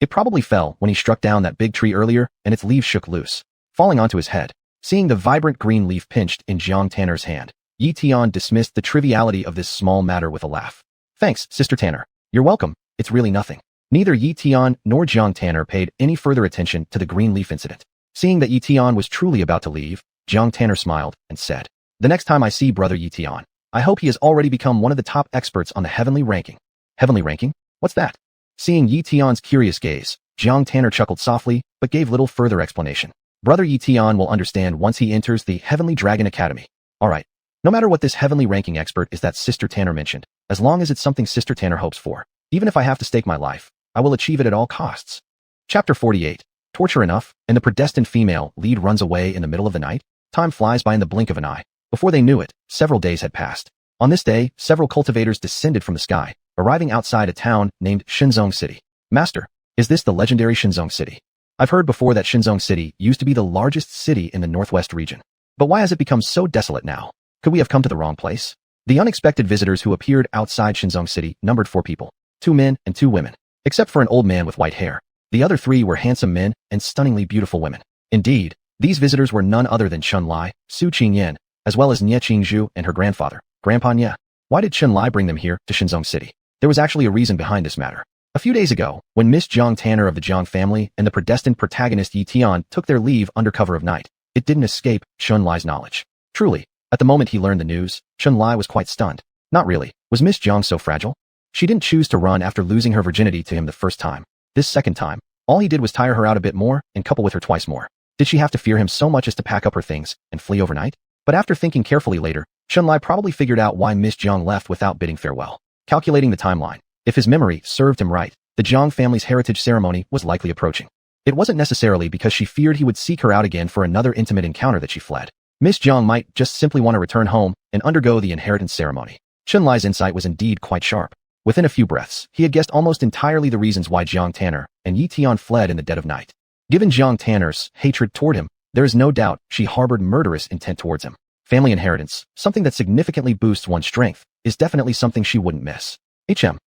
It probably fell when he struck down that big tree earlier and its leaves shook loose, falling onto his head. Seeing the vibrant green leaf pinched in Zhang Tanner's hand, Ye Tian dismissed the triviality of this small matter with a laugh. Thanks, Sister Tanner. You're welcome. It's really nothing. Neither Ye Tian nor Zhang Tanner paid any further attention to the green leaf incident. Seeing that Ye Tian was truly about to leave, Zhang Tanner smiled and said, the next time I see brother Ye Tian, I hope he has already become one of the top experts on the heavenly ranking. Heavenly ranking? What's that? Seeing Ye Tian's curious gaze, Zhang Tanner chuckled softly, but gave little further explanation. Brother Ye Tian will understand once he enters the Heavenly Dragon Academy. Alright. No matter what this heavenly ranking expert is that Sister Tanner mentioned, as long as it's something Sister Tanner hopes for, even if I have to stake my life, I will achieve it at all costs. Chapter 48. Torture enough, and the predestined female lead runs away in the middle of the night? Time flies by in the blink of an eye. Before they knew it, several days had passed. On this day, several cultivators descended from the sky, arriving outside a town named Shenzong City. Master, is this the legendary Shenzong City? I've heard before that Shenzong City used to be the largest city in the northwest region. But why has it become so desolate now? Could we have come to the wrong place? The unexpected visitors who appeared outside Shenzong City numbered 4 people, 2 men and 2 women, except for an old man with white hair. The other 3 were handsome men and stunningly beautiful women. Indeed, these visitors were none other than Chun Lai, Su Ching Yen, as well as Nie Qingzhu and her grandfather, Grandpa Nie. Why did Chun Lai bring them here to Shenzong City? There was actually a reason behind this matter. A few days ago, when Miss Zhang Tanner of the Zhang family and the predestined protagonist Ye Tian took their leave under cover of night, it didn't escape Chun Lai's knowledge. Truly, at the moment he learned the news, Chun Lai was quite stunned. Not really. Was Miss Jang so fragile? She didn't choose to run after losing her virginity to him the first time. This second time, all he did was tire her out a bit more and couple with her twice more. Did she have to fear him so much as to pack up her things and flee overnight? But after thinking carefully later, Chun-Li probably figured out why Miss Jang left without bidding farewell. Calculating the timeline, if his memory served him right, the Jang family's heritage ceremony was likely approaching. It wasn't necessarily because she feared he would seek her out again for another intimate encounter that she fled. Miss Jang might just simply want to return home and undergo the inheritance ceremony. Chun-Li's insight was indeed quite sharp. Within a few breaths, he had guessed almost entirely the reasons why Jiang Tanner and Ye Tian fled in the dead of night. Given Jiang Tanner's hatred toward him, there is no doubt she harbored murderous intent towards him. Family inheritance, something that significantly boosts one's strength, is definitely something she wouldn't miss.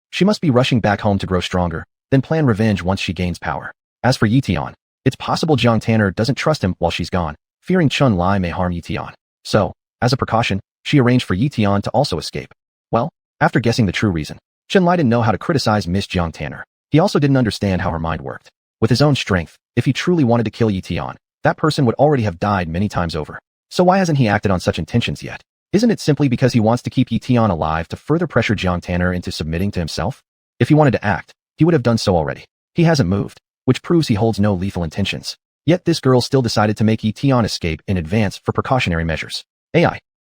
She must be rushing back home to grow stronger, then plan revenge once she gains power. As for Ye Tian, it's possible Jiang Tanner doesn't trust him while she's gone, fearing Chun-Li may harm Ye Tian. So, as a precaution, she arranged for Ye Tian to also escape. Well, after guessing the true reason, Chun-Li didn't know how to criticize Miss Jiang Tanner. He also didn't understand how her mind worked. With his own strength, if he truly wanted to kill Ye Tian, that person would already have died many times over. So why hasn't he acted on such intentions yet? Isn't it simply because he wants to keep Ye Tian alive to further pressure Jiang Tanner into submitting to himself? If he wanted to act, he would have done so already. He hasn't moved, which proves he holds no lethal intentions. Yet this girl still decided to make Ye Tian escape in advance for precautionary measures.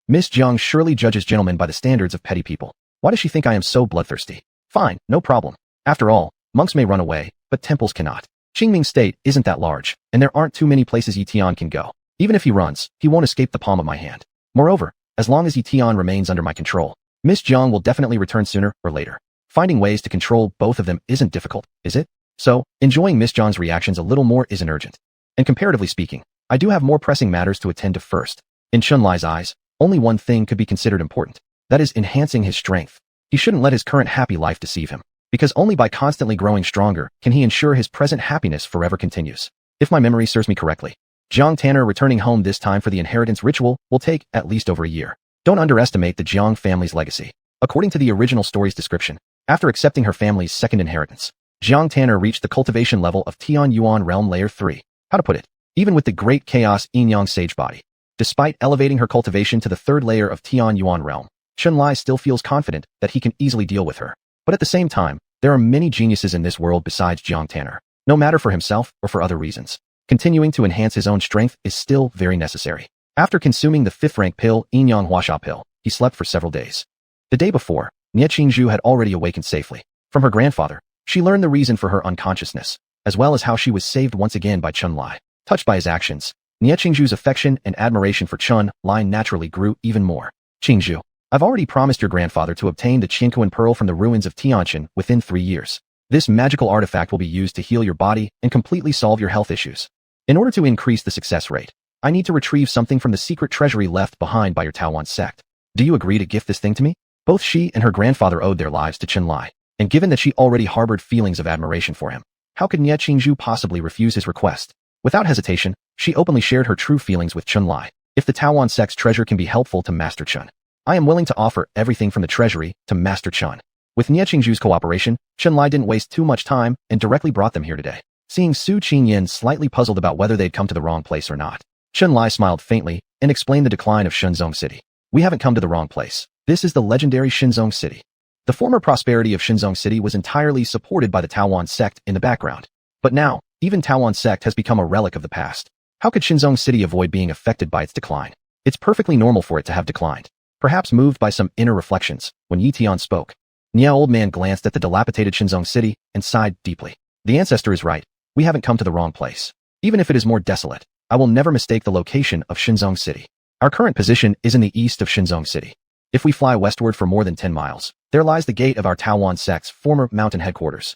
Miss Jiang surely judges gentlemen by the standards of petty people. Why does she think I am so bloodthirsty? Fine, no problem. After all, monks may run away, but temples cannot. Qingming State isn't that large, and there aren't too many places Ye Tian can go. Even if he runs, he won't escape the palm of my hand. Moreover, as long as Ye Tian remains under my control, Miss Jiang will definitely return sooner or later. Finding ways to control both of them isn't difficult, is it? So, enjoying Miss Jiang's reactions a little more isn't urgent. And comparatively speaking, I do have more pressing matters to attend to first. In Chun-Li's eyes, only one thing could be considered important. That is enhancing his strength. He shouldn't let his current happy life deceive him, because only by constantly growing stronger can he ensure his present happiness forever continues. If my memory serves me correctly, Jiang Tanner returning home this time for the inheritance ritual will take at least over a year. Don't underestimate the Jiang family's legacy. According to the original story's description, after accepting her family's second inheritance, Jiang Tanner reached the cultivation level of Tianyuan Realm Layer 3. How to put it? Even with the great chaos Yin-Yang sage body. Despite elevating her cultivation to the third layer of Tianyuan Realm, Chun-Li still feels confident that he can easily deal with her. But at the same time, there are many geniuses in this world besides Jiang Tanner, no matter for himself or for other reasons. Continuing to enhance his own strength is still very necessary. After consuming the 5th rank pill, Yin-Yang Huasha pill, he slept for several days. The day before, Ye Qingzhu had already awakened safely. From her grandfather, she learned the reason for her unconsciousness, as well as how she was saved once again by Chun-Li. Touched by his actions, Ye Qingzhu's affection and admiration for Chun-Li naturally grew even more. Qingzhu, I've already promised your grandfather to obtain the Xuanhuan pearl from the ruins of Tianjin within 3 years. This magical artifact will be used to heal your body and completely solve your health issues. In order to increase the success rate, I need to retrieve something from the secret treasury left behind by your Taowan sect. Do you agree to gift this thing to me? Both she and her grandfather owed their lives to Chun-Li, and given that she already harbored feelings of admiration for him, how could Ye Qingzhu possibly refuse his request? Without hesitation, she openly shared her true feelings with Chun-Li. If the Taowan sect's treasure can be helpful to Master Chun, I am willing to offer everything from the treasury to Master Chun. With Ye Qingzhu's cooperation, Chun-Li didn't waste too much time and directly brought them here today. Seeing Su Ching Yen slightly puzzled about whether they'd come to the wrong place or not, Chun-Li smiled faintly and explained the decline of Shenzong City. We haven't come to the wrong place. This is the legendary Shenzong City. The former prosperity of Shenzong City was entirely supported by the Taowan sect in the background. But now, even Taowan sect has become a relic of the past. How could Shenzong City avoid being affected by its decline? It's perfectly normal for it to have declined. Perhaps moved by some inner reflections, when Ye Tian spoke, Nia old man glanced at the dilapidated Shenzong City and sighed deeply. The ancestor is right. We haven't come to the wrong place. Even if it is more desolate, I will never mistake the location of Shenzong City. Our current position is in the east of Shenzong City. If we fly westward for more than 10 miles, there lies the gate of our Taowan sect's former mountain headquarters.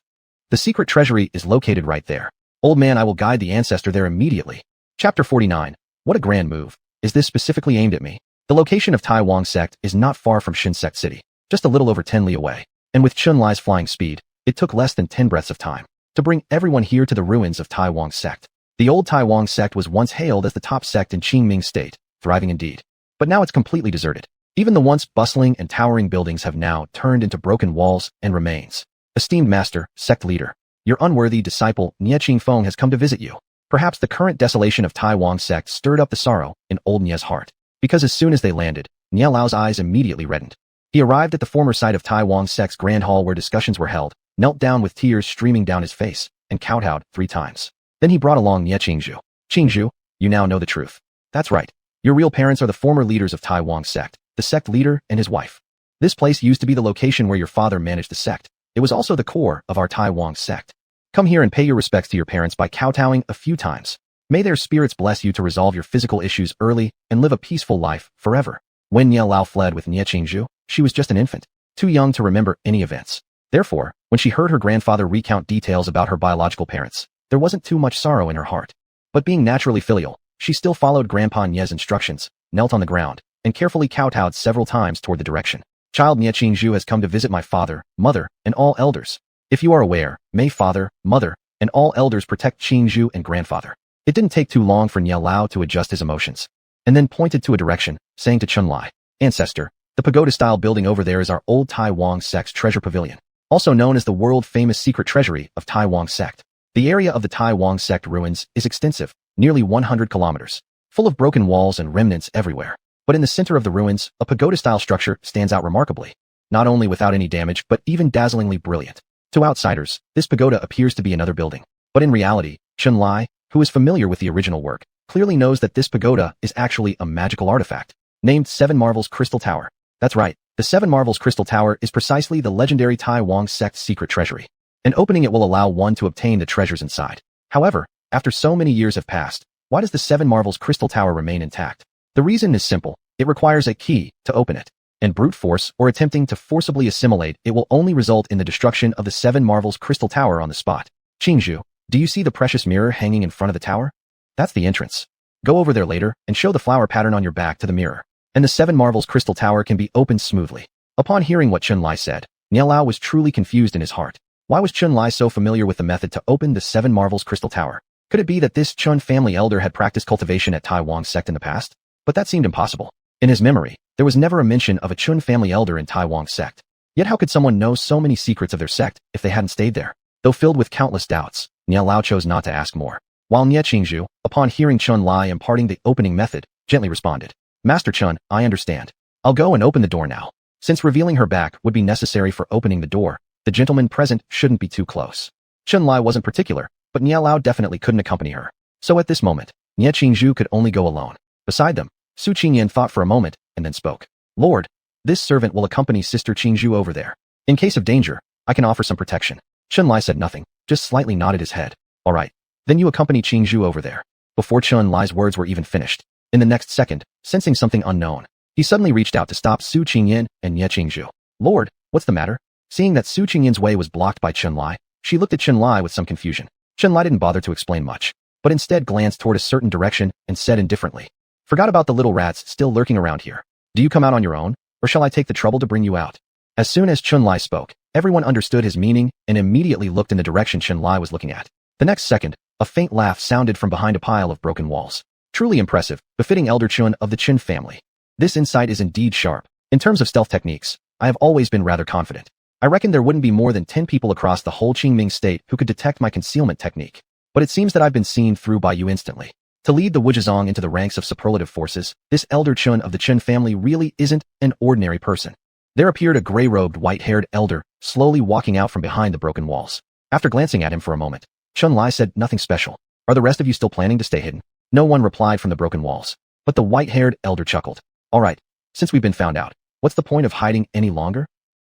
The secret treasury is located right there. Old man, I will guide the ancestor there immediately. Chapter 49. What a grand move. Is this specifically aimed at me? The location of Tai Wang sect is not far from Shin Sect City, just a little over 10 li away. And with Chun-Li's flying speed, it took less than 10 breaths of time to bring everyone here to the ruins of Tai Wang sect. The old Tai Wang sect was once hailed as the top sect in Qingming State, thriving indeed. But now it's completely deserted. Even the once bustling and towering buildings have now turned into broken walls and remains. Esteemed master, sect leader, your unworthy disciple Nye Qingfeng has come to visit you. Perhaps the current desolation of Tai Wang sect stirred up the sorrow in old Nye's heart, because as soon as they landed, Nye Lao's eyes immediately reddened. He arrived at the former site of Tai Wang Sect's grand hall where discussions were held, knelt down with tears streaming down his face, and kowtowed 3 times. Then he brought along Ye Qingzhu. Qingzhu, you now know the truth. That's right. Your real parents are the former leaders of Tai Wang Sect, the sect leader and his wife. This place used to be the location where your father managed the sect. It was also the core of our Tai Wang Sect. Come here and pay your respects to your parents by kowtowing a few times. May their spirits bless you to resolve your physical issues early and live a peaceful life forever. When Ye Lao fled with Ye Qingzhu, she was just an infant, too young to remember any events. Therefore, when she heard her grandfather recount details about her biological parents, there wasn't too much sorrow in her heart. But being naturally filial, she still followed Grandpa Nye's instructions, knelt on the ground, and carefully kowtowed several times toward the direction. Child Ye Qingzhu has come to visit my father, mother, and all elders. If you are aware, may father, mother, and all elders protect Qingzhu and grandfather. It didn't take too long for Ye Lao to adjust his emotions, and then pointed to a direction, saying to Chunlai, Ancestor, the pagoda-style building over there is our old Tai Wang Sect's treasure pavilion, also known as the world-famous secret treasury of Tai Wang Sect. The area of the Tai Wang Sect ruins is extensive, nearly 100 kilometers, full of broken walls and remnants everywhere. But in the center of the ruins, a pagoda-style structure stands out remarkably, not only without any damage but even dazzlingly brilliant. To outsiders, this pagoda appears to be another building, but in reality, Chunlai, who is familiar with the original work, clearly knows that this pagoda is actually a magical artifact, named 7 Marvels Crystal Tower. That's right, the 7 Marvels Crystal Tower is precisely the legendary Tai Wang Sect's secret treasury, and opening it will allow one to obtain the treasures inside. However, after so many years have passed, why does the 7 Marvels Crystal Tower remain intact? The reason is simple. It requires a key to open it, and brute force or attempting to forcibly assimilate it will only result in the destruction of the 7 Marvels Crystal Tower on the spot. Qingzhu, do you see the precious mirror hanging in front of the tower? That's the entrance. Go over there later and show the flower pattern on your back to the mirror, and the 7 Marvels Crystal Tower can be opened smoothly. Upon hearing what Chunlai said, Ye Lao was truly confused in his heart. Why was Chunlai so familiar with the method to open the 7 Marvels Crystal Tower? Could it be that this Chun family elder had practiced cultivation at Tai Wang Sect in the past? But that seemed impossible. In his memory, there was never a mention of a Chun family elder in Tai Wang Sect. Yet how could someone know so many secrets of their sect if they hadn't stayed there? Though filled with countless doubts, Ye Lao chose not to ask more. While Ye Qingzhu, upon hearing Chunlai imparting the opening method, gently responded, Master Chun, I understand. I'll go and open the door now. Since revealing her back would be necessary for opening the door, the gentleman present shouldn't be too close. Chunlai wasn't particular, but Ye Lao definitely couldn't accompany her. So at this moment, Ye Qingzhu could only go alone. Beside them, Su Ching Yen thought for a moment, and then spoke. Lord, this servant will accompany Sister Qingzhu over there. In case of danger, I can offer some protection. Chunlai said nothing, just slightly nodded his head. All right, then you accompany Qingzhu over there. Before Chunlai's words were even finished, in the next second, sensing something unknown, he suddenly reached out to stop Su Ching Yen and Ye Qingzhu. Lord, what's the matter? Seeing that Su Ching Yen's way was blocked by Chunlai, she looked at Chunlai with some confusion. Chunlai didn't bother to explain much, but instead glanced toward a certain direction and said indifferently, Forgot about the little rats still lurking around here. Do you come out on your own, or shall I take the trouble to bring you out? As soon as Chunlai spoke, everyone understood his meaning and immediately looked in the direction Chunlai was looking at. The next second, a faint laugh sounded from behind a pile of broken walls. Truly impressive, befitting Elder Chun of the Chun family. This insight is indeed sharp. In terms of stealth techniques, I have always been rather confident. I reckon there wouldn't be more than 10 people across the whole Qingming state who could detect my concealment technique. But it seems that I've been seen through by you instantly. To lead the Wujizong into the ranks of superlative forces, this Elder Chun of the Chun family really isn't an ordinary person. There appeared a gray-robed, white-haired elder, slowly walking out from behind the broken walls. After glancing at him for a moment, Chunlai said nothing special. Are the rest of you still planning to stay hidden? No one replied from the broken walls. But the white-haired elder chuckled. All right, since we've been found out, what's the point of hiding any longer?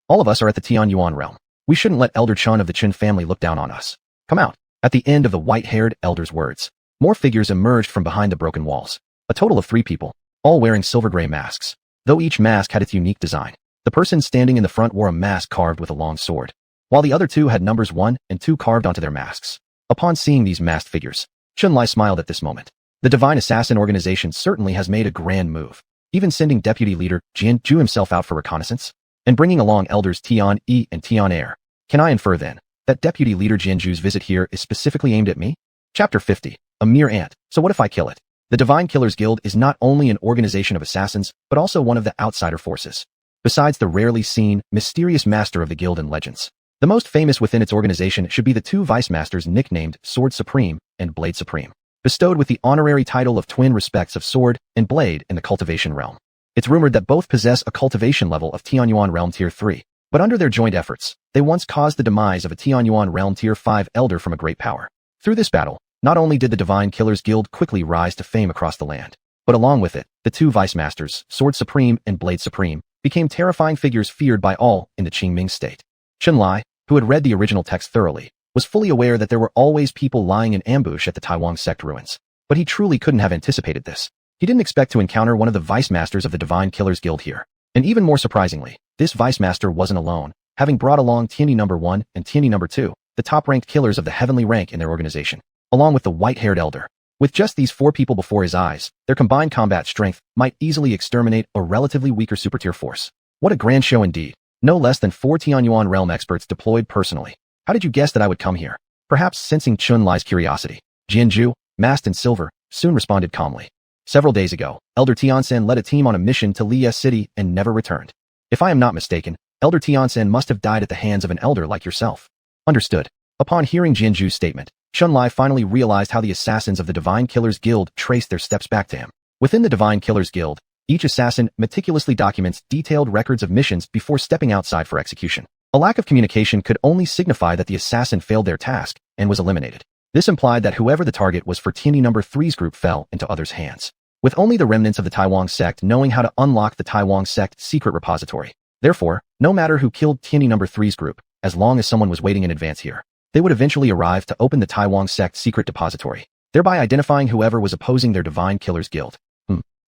All of us are at the Tianyuan realm. We shouldn't let Elder Chun of the Chun family look down on us. Come out. At the end of the white-haired elder's words, more figures emerged from behind the broken walls. A total of 3 people, all wearing silver-gray masks. Though each mask had its unique design, the person standing in the front wore a mask carved with a long sword, while the other 2 had numbers 1 and 2 carved onto their masks. Upon seeing these masked figures, Chunlai smiled at this moment. The Divine Assassin organization certainly has made a grand move, even sending Deputy Leader Jian Zhu himself out for reconnaissance, and bringing along Elders Tian Yi and Tian Er. Can I infer then, that Deputy Leader Jian Zhu's visit here is specifically aimed at me? Chapter 50. A mere ant. So what if I kill it? The Divine Killers Guild is not only an organization of assassins, but also one of the outsider forces. Besides the rarely seen, mysterious master of the guild in legends, the most famous within its organization should be the 2 vice masters nicknamed Sword Supreme and Blade Supreme, bestowed with the honorary title of twin respects of Sword and Blade in the Cultivation realm. It's rumored that both possess a cultivation level of Tianyuan Realm Tier 3, but under their joint efforts, they once caused the demise of a Tianyuan Realm Tier 5 elder from a great power. Through this battle, not only did the Divine Killers Guild quickly rise to fame across the land, but along with it, the two Vice Masters, Sword Supreme and Blade Supreme, became terrifying figures feared by all in the Qingming state. Chunlai, who had read the original text thoroughly, was fully aware that there were always people lying in ambush at the Taiwang sect ruins. But he truly couldn't have anticipated this. He didn't expect to encounter one of the Vice Masters of the Divine Killers Guild here. And even more surprisingly, this Vice Master wasn't alone, having brought along Tianyi No. 1 and Tianyi No. 2, the top-ranked killers of the heavenly rank in their organization, along with the white-haired elder. With just these 4 people before his eyes, their combined combat strength might easily exterminate a relatively weaker super-tier force. What a grand show indeed. No less than 4 Tianyuan realm experts deployed personally. How did you guess that I would come here? Perhaps sensing Chunlai's curiosity, Jianzhu, masked in silver, soon responded calmly. Several days ago, Elder Tiansen led a team on a mission to Liye City and never returned. If I am not mistaken, Elder Tiansen must have died at the hands of an elder like yourself. Understood. Upon hearing Jianzhu's statement, Chunlai finally realized how the assassins of the Divine Killers Guild traced their steps back to him. Within the Divine Killers Guild, each assassin meticulously documents detailed records of missions before stepping outside for execution. A lack of communication could only signify that the assassin failed their task and was eliminated. This implied that whoever the target was for Tianyi No. 3's group fell into others' hands, with only the remnants of the Taiwang sect knowing how to unlock the Taiwang sect secret repository. Therefore, no matter who killed Tianyi No. 3's group, as long as someone was waiting in advance here, they would eventually arrive to open the Taiwang sect secret depository, thereby identifying whoever was opposing their Divine Killers Guild.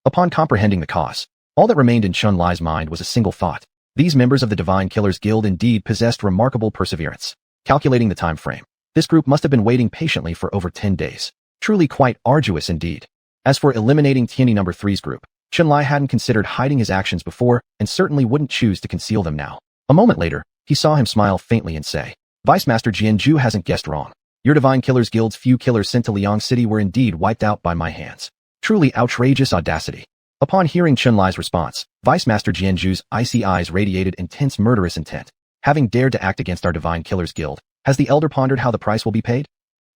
Upon comprehending the cause, all that remained in Chunlai's mind was a single thought. These members of the Divine Killers Guild indeed possessed remarkable perseverance. Calculating the time frame, this group must have been waiting patiently for over 10 days. Truly quite arduous indeed. As for eliminating Tianyi No. 3's group, Chunlai hadn't considered hiding his actions before and certainly wouldn't choose to conceal them now. A moment later, he saw him smile faintly and say, Vice Master Jianzhu hasn't guessed wrong. Your Divine Killers Guild's few killers sent to Liang City were indeed wiped out by my hands. Truly outrageous audacity. Upon hearing Chunlai's response, Vice Master Jianzhu's icy eyes radiated intense murderous intent. Having dared to act against our Divine Killers Guild, has the elder pondered how the price will be paid?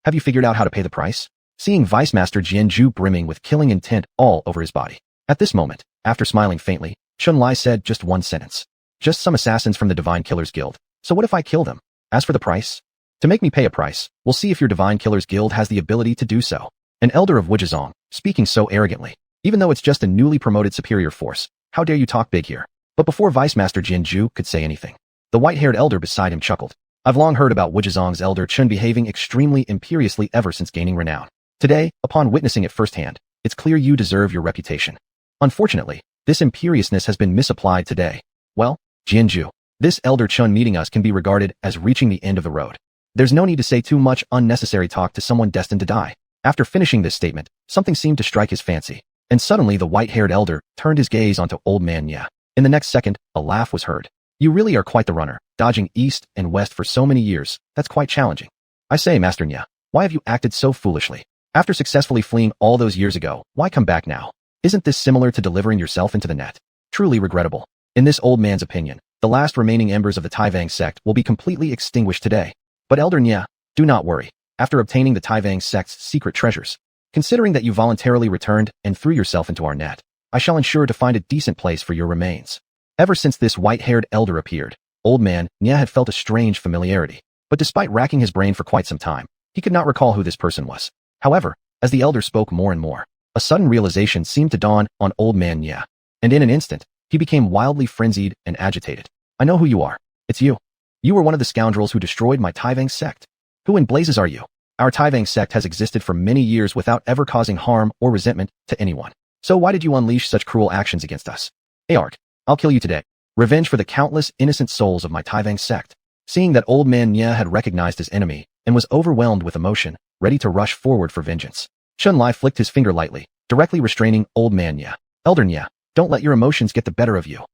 Have you figured out how to pay the price? Seeing Vice Master Jianzhu brimming with killing intent all over his body. At this moment, after smiling faintly, Chunlai said just one sentence. Just some assassins from the Divine Killers Guild. So what if I kill them? As for the price? To make me pay a price, we'll see if your Divine Killers Guild has the ability to do so. An elder of Wuzhizong, speaking so arrogantly. Even though it's just a newly promoted superior force, how dare you talk big here? But before Vice Master Jianzhu could say anything, the white-haired elder beside him chuckled. I've long heard about Wuzhizong's elder Chun behaving extremely imperiously ever since gaining renown. Today, upon witnessing it firsthand, it's clear you deserve your reputation. Unfortunately, this imperiousness has been misapplied today. Well, Jianzhu, this elder Chun meeting us can be regarded as reaching the end of the road. There's no need to say too much unnecessary talk to someone destined to die. After finishing this statement, something seemed to strike his fancy, and suddenly the white-haired elder turned his gaze onto old man Ye. In the next second, a laugh was heard. You really are quite the runner, dodging east and west for so many years. That's quite challenging. I say, Master Ye, why have you acted so foolishly? After successfully fleeing all those years ago, why come back now? Isn't this similar to delivering yourself into the net? Truly regrettable. In this old man's opinion, the last remaining embers of the Taivang sect will be completely extinguished today. But Elder Ye, do not worry. After obtaining the Taivang sect's secret treasures, considering that you voluntarily returned and threw yourself into our net, I shall ensure to find a decent place for your remains. Ever since this white-haired elder appeared, old man Ye had felt a strange familiarity, but despite racking his brain for quite some time, he could not recall who this person was. However, as the elder spoke more and more, a sudden realization seemed to dawn on old man Ye, and in an instant, he became wildly frenzied and agitated. I know who you are. It's you. You were one of the scoundrels who destroyed my Taivang sect. Who in blazes are you? Our Taivang sect has existed for many years without ever causing harm or resentment to anyone. So why did you unleash such cruel actions against us? Ark, I'll kill you today. Revenge for the countless innocent souls of my Taivang sect. Seeing that old man Ye had recognized his enemy and was overwhelmed with emotion, ready to rush forward for vengeance, Chunlai flicked his finger lightly, directly restraining old man Ye. Elder Ye, don't let your emotions get the better of you.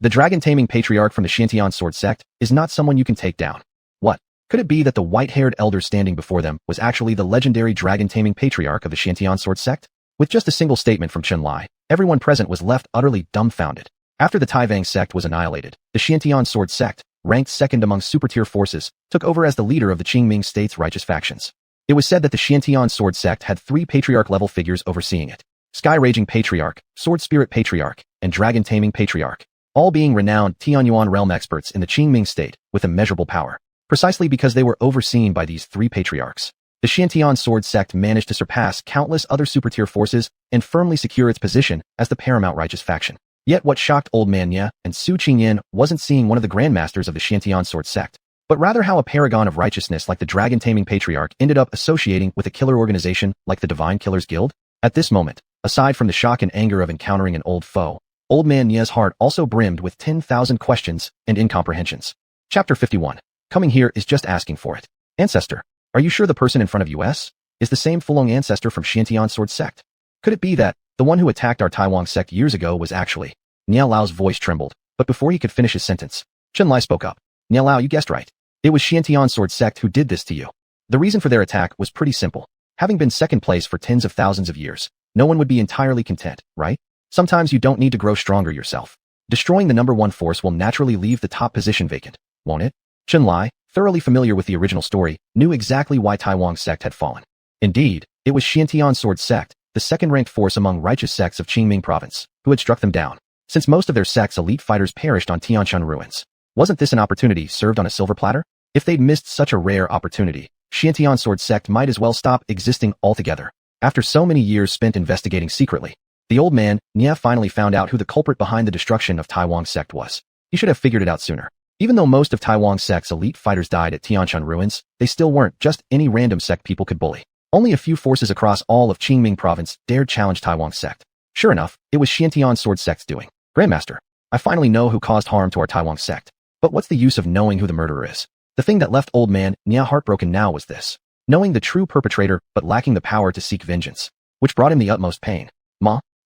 The dragon-taming patriarch from the Xiantian sword sect is not someone you can take down. What? Could it be that the white-haired elder standing before them was actually the legendary dragon-taming patriarch of the Xiantian sword sect? With just a single statement from Chunlai, everyone present was left utterly dumbfounded. After the Taivang sect was annihilated, the Xiantian sword sect, ranked second among super-tier forces, took over as the leader of the Qingming state's righteous factions. It was said that the Xiantian sword sect had 3 patriarch-level figures overseeing it: Sky Raging Patriarch, Sword Spirit Patriarch, and and dragon-taming patriarch, all being renowned Tianyuan realm experts in the Qingming state with immeasurable power. Precisely because they were overseen by these three patriarchs, the Xiantian sword sect managed to surpass countless other super-tier forces and firmly secure its position as the paramount righteous faction. Yet what shocked Old Man Ye and Su Ching Yen wasn't seeing one of the grandmasters of the Xiantian sword sect, but rather how a paragon of righteousness like the dragon-taming patriarch ended up associating with a killer organization like the Divine Killers Guild. At this moment, aside from the shock and anger of encountering an old foe, Old Man Ye's heart also brimmed with 10,000 questions and incomprehensions. Chapter 51. Coming here is just asking for it. Ancestor, are you sure the person in front of us is the same Fulong ancestor from Xiantian sword sect? Could it be that the one who attacked our Taiwan sect years ago was actually... Niao Lao's voice trembled, but before he could finish his sentence, Chen Lai spoke up. Niao Lao, you guessed right. It was Xiantian sword sect who did this to you. The reason for their attack was pretty simple. Having been second place for tens of thousands of years, no one would be entirely content, right? Sometimes you don't need to grow stronger yourself. Destroying the number one force will naturally leave the top position vacant, won't it? Chen Lai, thoroughly familiar with the original story, knew exactly why Taiwan sect had fallen. Indeed, it was Xiantian sword sect, the second-ranked force among righteous sects of Qingming province, who had struck them down. Since most of their sect's elite fighters perished on Tianshan ruins, wasn't this an opportunity served on a silver platter? If they'd missed such a rare opportunity, Xiantian sword sect might as well stop existing altogether. After so many years spent investigating secretly, the old man, Nye, finally found out who the culprit behind the destruction of Taiwan sect was. He should have figured it out sooner. Even though most of Taiwan sect's elite fighters died at Tianshan ruins, they still weren't just any random sect people could bully. Only a few forces across all of Qingming province dared challenge Taiwan sect. Sure enough, it was Xiantian sword sect's doing. Grandmaster, I finally know who caused harm to our Taiwan sect. But what's the use of knowing who the murderer is? The thing that left old man Nye heartbroken now was this. Knowing the true perpetrator but lacking the power to seek vengeance, which brought him the utmost pain.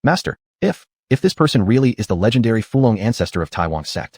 Master, if this person really is the legendary Fulong ancestor of Taiwan sect,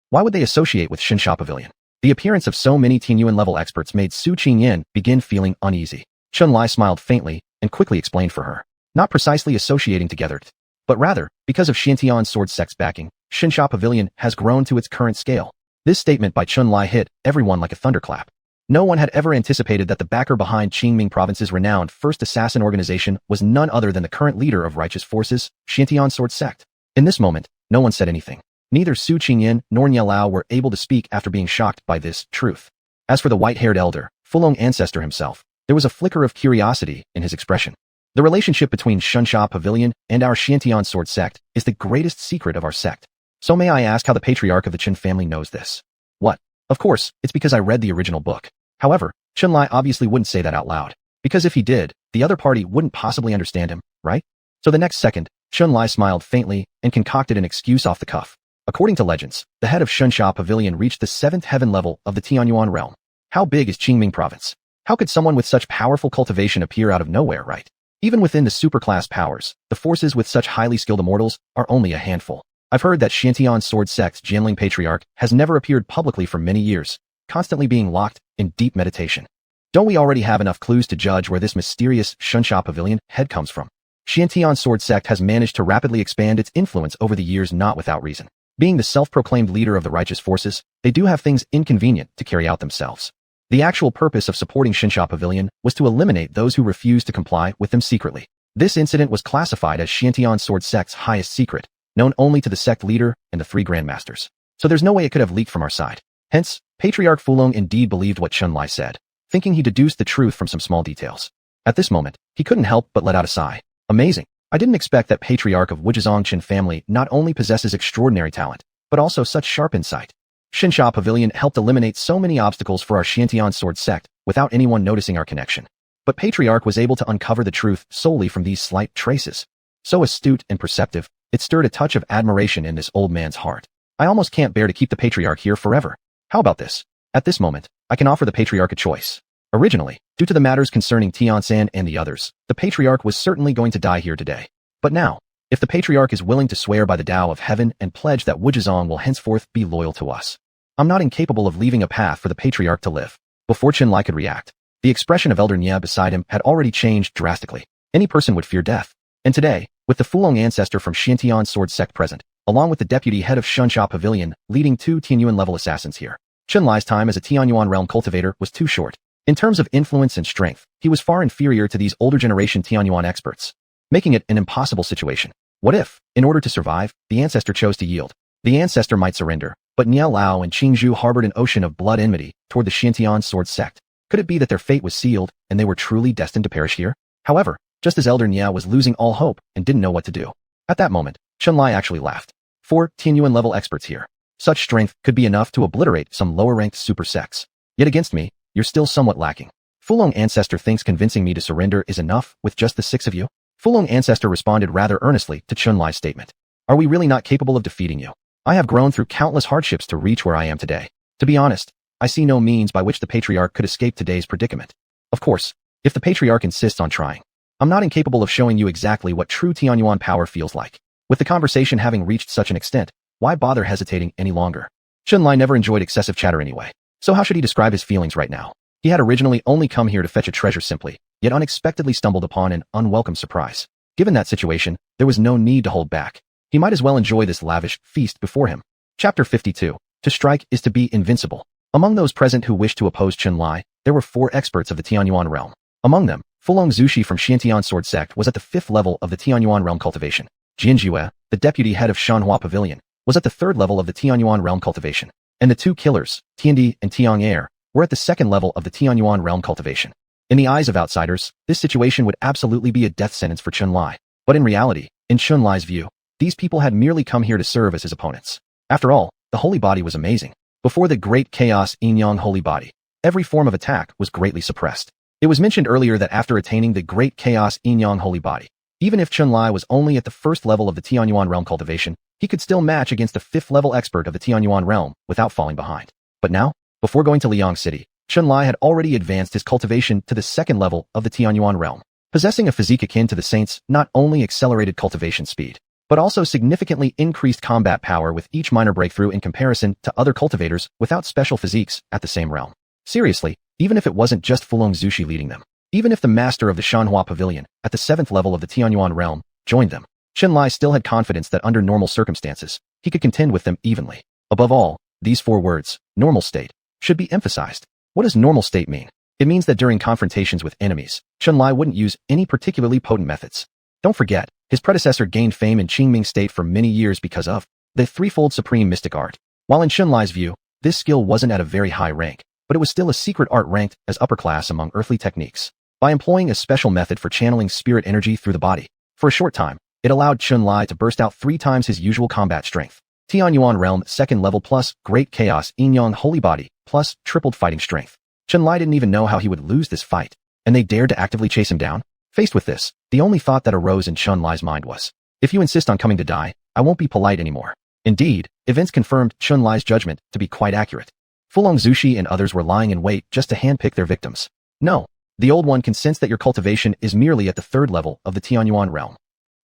why would they associate with Shinsha Pavilion? The appearance of so many Tianyuan-level experts made Su Ching Yen begin feeling uneasy. Chen Lai smiled faintly and quickly explained for her. Not precisely associating together, but rather, because of Xiantian sword sect's backing, Shinsha Pavilion has grown to its current scale. This statement by Chen Lai hit everyone like a thunderclap. No one had ever anticipated that the backer behind Qingming province's renowned first assassin organization was none other than the current leader of righteous forces, Xiantian sword sect. In this moment, no one said anything. Neither Su Ching Yen nor Nye Lao were able to speak after being shocked by this truth. As for the white-haired elder, Fulong ancestor himself, there was a flicker of curiosity in his expression. The relationship between Shinsha Pavilion and our Xiantian sword sect is the greatest secret of our sect. So may I ask how the patriarch of the Chen family knows this? What? Of course, it's because I read the original book. However, Chen Lai obviously wouldn't say that out loud, because if he did, the other party wouldn't possibly understand him, right? So the next second, Chen Lai smiled faintly and concocted an excuse off the cuff. According to legends, the head of Shinsha Pavilion reached the 7th heaven level of the Tianyuan realm. How big is Qingming province? How could someone with such powerful cultivation appear out of nowhere, right? Even within the superclass powers, the forces with such highly skilled immortals are only a handful. I've heard that Xiantian sword sect's Jianling patriarch has never appeared publicly for many years, constantly being locked in deep meditation. Don't we already have enough clues to judge where this mysterious Shinsha Pavilion head comes from? Xiantian sword sect has managed to rapidly expand its influence over the years not without reason. Being the self-proclaimed leader of the righteous forces, they do have things inconvenient to carry out themselves. The actual purpose of supporting Shinsha Pavilion was to eliminate those who refused to comply with them secretly. This incident was classified as Xiantian sword sect's highest secret, known only to the sect leader and the 3 grandmasters. So there's no way it could have leaked from our side. Hence, Patriarch Fulong indeed believed what Chen Lai said, thinking he deduced the truth from some small details. At this moment, he couldn't help but let out a sigh. Amazing. I didn't expect that Patriarch of Wuzhizong Qin family not only possesses extraordinary talent, but also such sharp insight. Shinsha Pavilion helped eliminate so many obstacles for our Xiantian sword sect without anyone noticing our connection. But Patriarch was able to uncover the truth solely from these slight traces. So astute and perceptive, it stirred a touch of admiration in this old man's heart. I almost can't bear to keep the Patriarch here forever. How about this? At this moment, I can offer the Patriarch a choice. Originally, due to the matters concerning Tiansan and the others, the Patriarch was certainly going to die here today. But now, if the Patriarch is willing to swear by the Tao of Heaven and pledge that Wuzhizong will henceforth be loyal to us, I'm not incapable of leaving a path for the Patriarch to live. Before Chen Lai could react, the expression of Elder Nye beside him had already changed drastically. Any person would fear death. And today, with the Fulong ancestor from Xiantian sword sect present, along with the deputy head of Shinsha Pavilion leading 2 Tianyuan-level assassins here, Chen Lai's time as a Tianyuan realm cultivator was too short. In terms of influence and strength, he was far inferior to these older generation Tianyuan experts, making it an impossible situation. What if, in order to survive, the Ancestor chose to yield? The Ancestor might surrender, but Niao Lao and Qingzhu harbored an ocean of blood enmity toward the Xintian sword sect. Could it be that their fate was sealed and they were truly destined to perish here? However, just as Elder Niao was losing all hope and didn't know what to do, at that moment, Chunlai actually laughed. 4 Tianyuan-level experts here. Such strength could be enough to obliterate some lower-ranked super sects. Yet against me, you're still somewhat lacking. Fulong Ancestor thinks convincing me to surrender is enough with just the 6 of you? Fulong Ancestor responded rather earnestly to Chunlai's statement. Are we really not capable of defeating you? I have grown through countless hardships to reach where I am today. To be honest, I see no means by which the patriarch could escape today's predicament. Of course, if the patriarch insists on trying, I'm not incapable of showing you exactly what true Tianyuan power feels like. With the conversation having reached such an extent, why bother hesitating any longer? Chunlai never enjoyed excessive chatter anyway, so how should he describe his feelings right now? He had originally only come here to fetch a treasure simply, yet unexpectedly stumbled upon an unwelcome surprise. Given that situation, there was no need to hold back. He might as well enjoy this lavish feast before him. Chapter 52. To strike is to be invincible. Among those present who wished to oppose Chunlai, there were 4 experts of the Tianyuan realm. Among them, Fulong Zushi from Xintian Sword Sect was at the 5th level of the Tianyuan realm cultivation. Jinjue, the deputy head of Xuanhuan Pavilion, was at the 3rd level of the Tianyuan realm cultivation. And the 2 killers, Tiandi and Tiang Er, were at the 2nd level of the Tianyuan realm cultivation. In the eyes of outsiders, this situation would absolutely be a death sentence for Chunlai. But in reality, in Chunlai's view, these people had merely come here to serve as his opponents. After all, the holy body was amazing. Before the great chaos Yin-Yang holy body, every form of attack was greatly suppressed. It was mentioned earlier that after attaining the great chaos Yin-Yang holy body, even if Chunlai was only at the 1st level of the Tianyuan realm cultivation, he could still match against the 5th level expert of the Tianyuan realm without falling behind. But now, before going to Liang City, Chunlai had already advanced his cultivation to the 2nd level of the Tianyuan realm. Possessing a physique akin to the saints not only accelerated cultivation speed, but also significantly increased combat power with each minor breakthrough in comparison to other cultivators without special physiques at the same realm. Seriously, even if it wasn't just Fulong Zushi leading them, even if the master of the Xuanhuan Pavilion at the 7th level of the Tianyuan realm joined them, Chunlai still had confidence that under normal circumstances, he could contend with them evenly. Above all, these 4 words, normal state, should be emphasized. What does normal state mean? It means that during confrontations with enemies, Chunlai wouldn't use any particularly potent methods. Don't forget, his predecessor gained fame in Qingming State for many years because of the threefold supreme mystic art. While in Chunlai's view, this skill wasn't at a very high rank, but it was still a secret art ranked as upper class among earthly techniques. By employing a special method for channeling spirit energy through the body, for a short time, it allowed Chunlai to burst out 3 times his usual combat strength. Tianyuan realm 2nd level plus great chaos Yin-Yang holy body plus tripled fighting strength. Chunlai didn't even know how he would lose this fight, and they dared to actively chase him down? Faced with this, the only thought that arose in Chunlai's mind was, if you insist on coming to die, I won't be polite anymore. Indeed, events confirmed Chunlai's judgment to be quite accurate. Fulong Zushi and others were lying in wait just to handpick their victims. No, the old one can sense that your cultivation is merely at the 3rd level of the Tianyuan realm.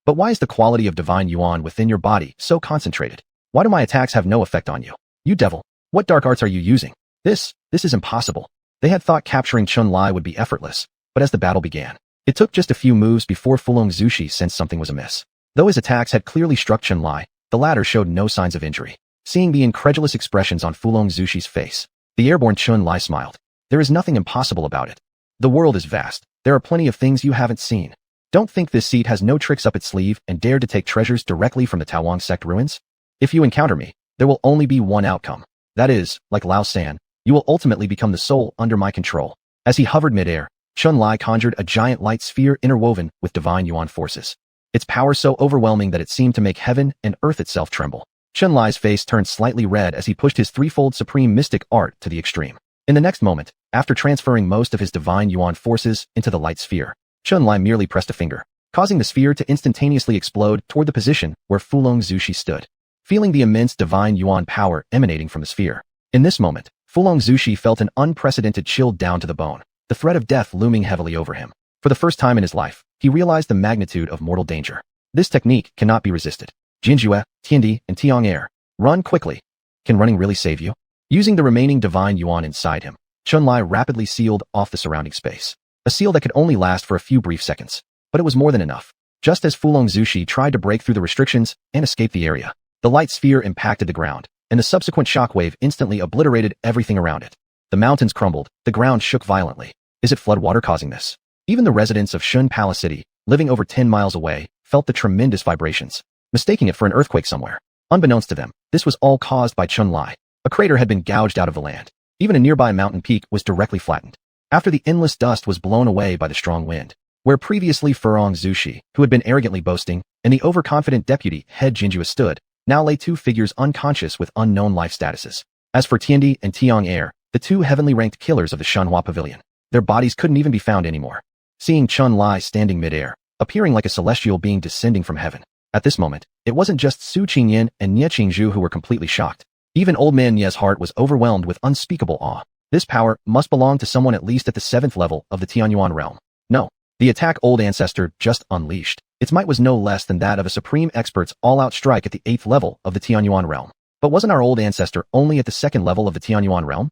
But why is the quality of divine yuan within your body so concentrated? Why do my attacks have no effect on you? You devil, what dark arts are you using? This is impossible. They had thought capturing Chunlai would be effortless, but as the battle began, it took just a few moves before Fulong Zushi sensed something was amiss. Though his attacks had clearly struck Chunlai, the latter showed no signs of injury. Seeing the incredulous expressions on Fulong Zushi's face, the airborne Chunlai smiled. There is nothing impossible about it. The world is vast. There are plenty of things you haven't seen. Don't think this seat has no tricks up its sleeve and dare to take treasures directly from the Tawang sect ruins? If you encounter me, there will only be one outcome. That is, like Lao San, you will ultimately become the soul under my control. As he hovered midair, Chunlai conjured a giant light sphere interwoven with divine yuan forces. Its power so overwhelming that it seemed to make heaven and earth itself tremble. Chunlai's face turned slightly red as he pushed his threefold supreme mystic art to the extreme. In the next moment, after transferring most of his divine yuan forces into the light sphere, Chunlai merely pressed a finger, causing the sphere to instantaneously explode toward the position where Fulong Zushi stood. Feeling the immense divine yuan power emanating from the sphere, in this moment, Fulong Zushi felt an unprecedented chill down to the bone, the threat of death looming heavily over him. For the first time in his life, he realized the magnitude of mortal danger. This technique cannot be resisted. Jinjue, Tiandi, and Tiang Er, run quickly. Can running really save you? Using the remaining divine yuan inside him, Chunlai rapidly sealed off the surrounding space. A seal that could only last for a few brief seconds, but it was more than enough. Just as Fulong Zushi tried to break through the restrictions and escape the area, the light sphere impacted the ground, and the subsequent shockwave instantly obliterated everything around it. The mountains crumbled, the ground shook violently. Is it floodwater causing this? Even the residents of Shun Palace City, living over 10 miles away, felt felt the tremendous vibrations, mistaking it for an earthquake somewhere. Unbeknownst to them, this was all caused by Chunlai. A crater had been gouged out of the land. Even a nearby mountain peak was directly flattened, after the endless dust was blown away by the strong wind. Where previously Furong Zushi, who had been arrogantly boasting, and the overconfident deputy head Jinjua stood, now lay two figures unconscious with unknown life statuses. As for Tiendi and Tiong Air, the two heavenly ranked killers of the Xuanhuan Pavilion, their bodies couldn't even be found anymore. Seeing Chunlai standing midair, appearing like a celestial being descending from heaven. At this moment, it wasn't just Su Ching Yen and Ye Qingzhu who were completely shocked. Even old man Ye's heart was overwhelmed with unspeakable awe. This power must belong to someone at least at the 7th level of the Tianyuan realm. No. The attack old Ancestor just unleashed. Its might was no less than that of a supreme expert's all-out strike at the 8th level of the Tianyuan realm. But wasn't our old Ancestor only at the 2nd level of the Tianyuan realm?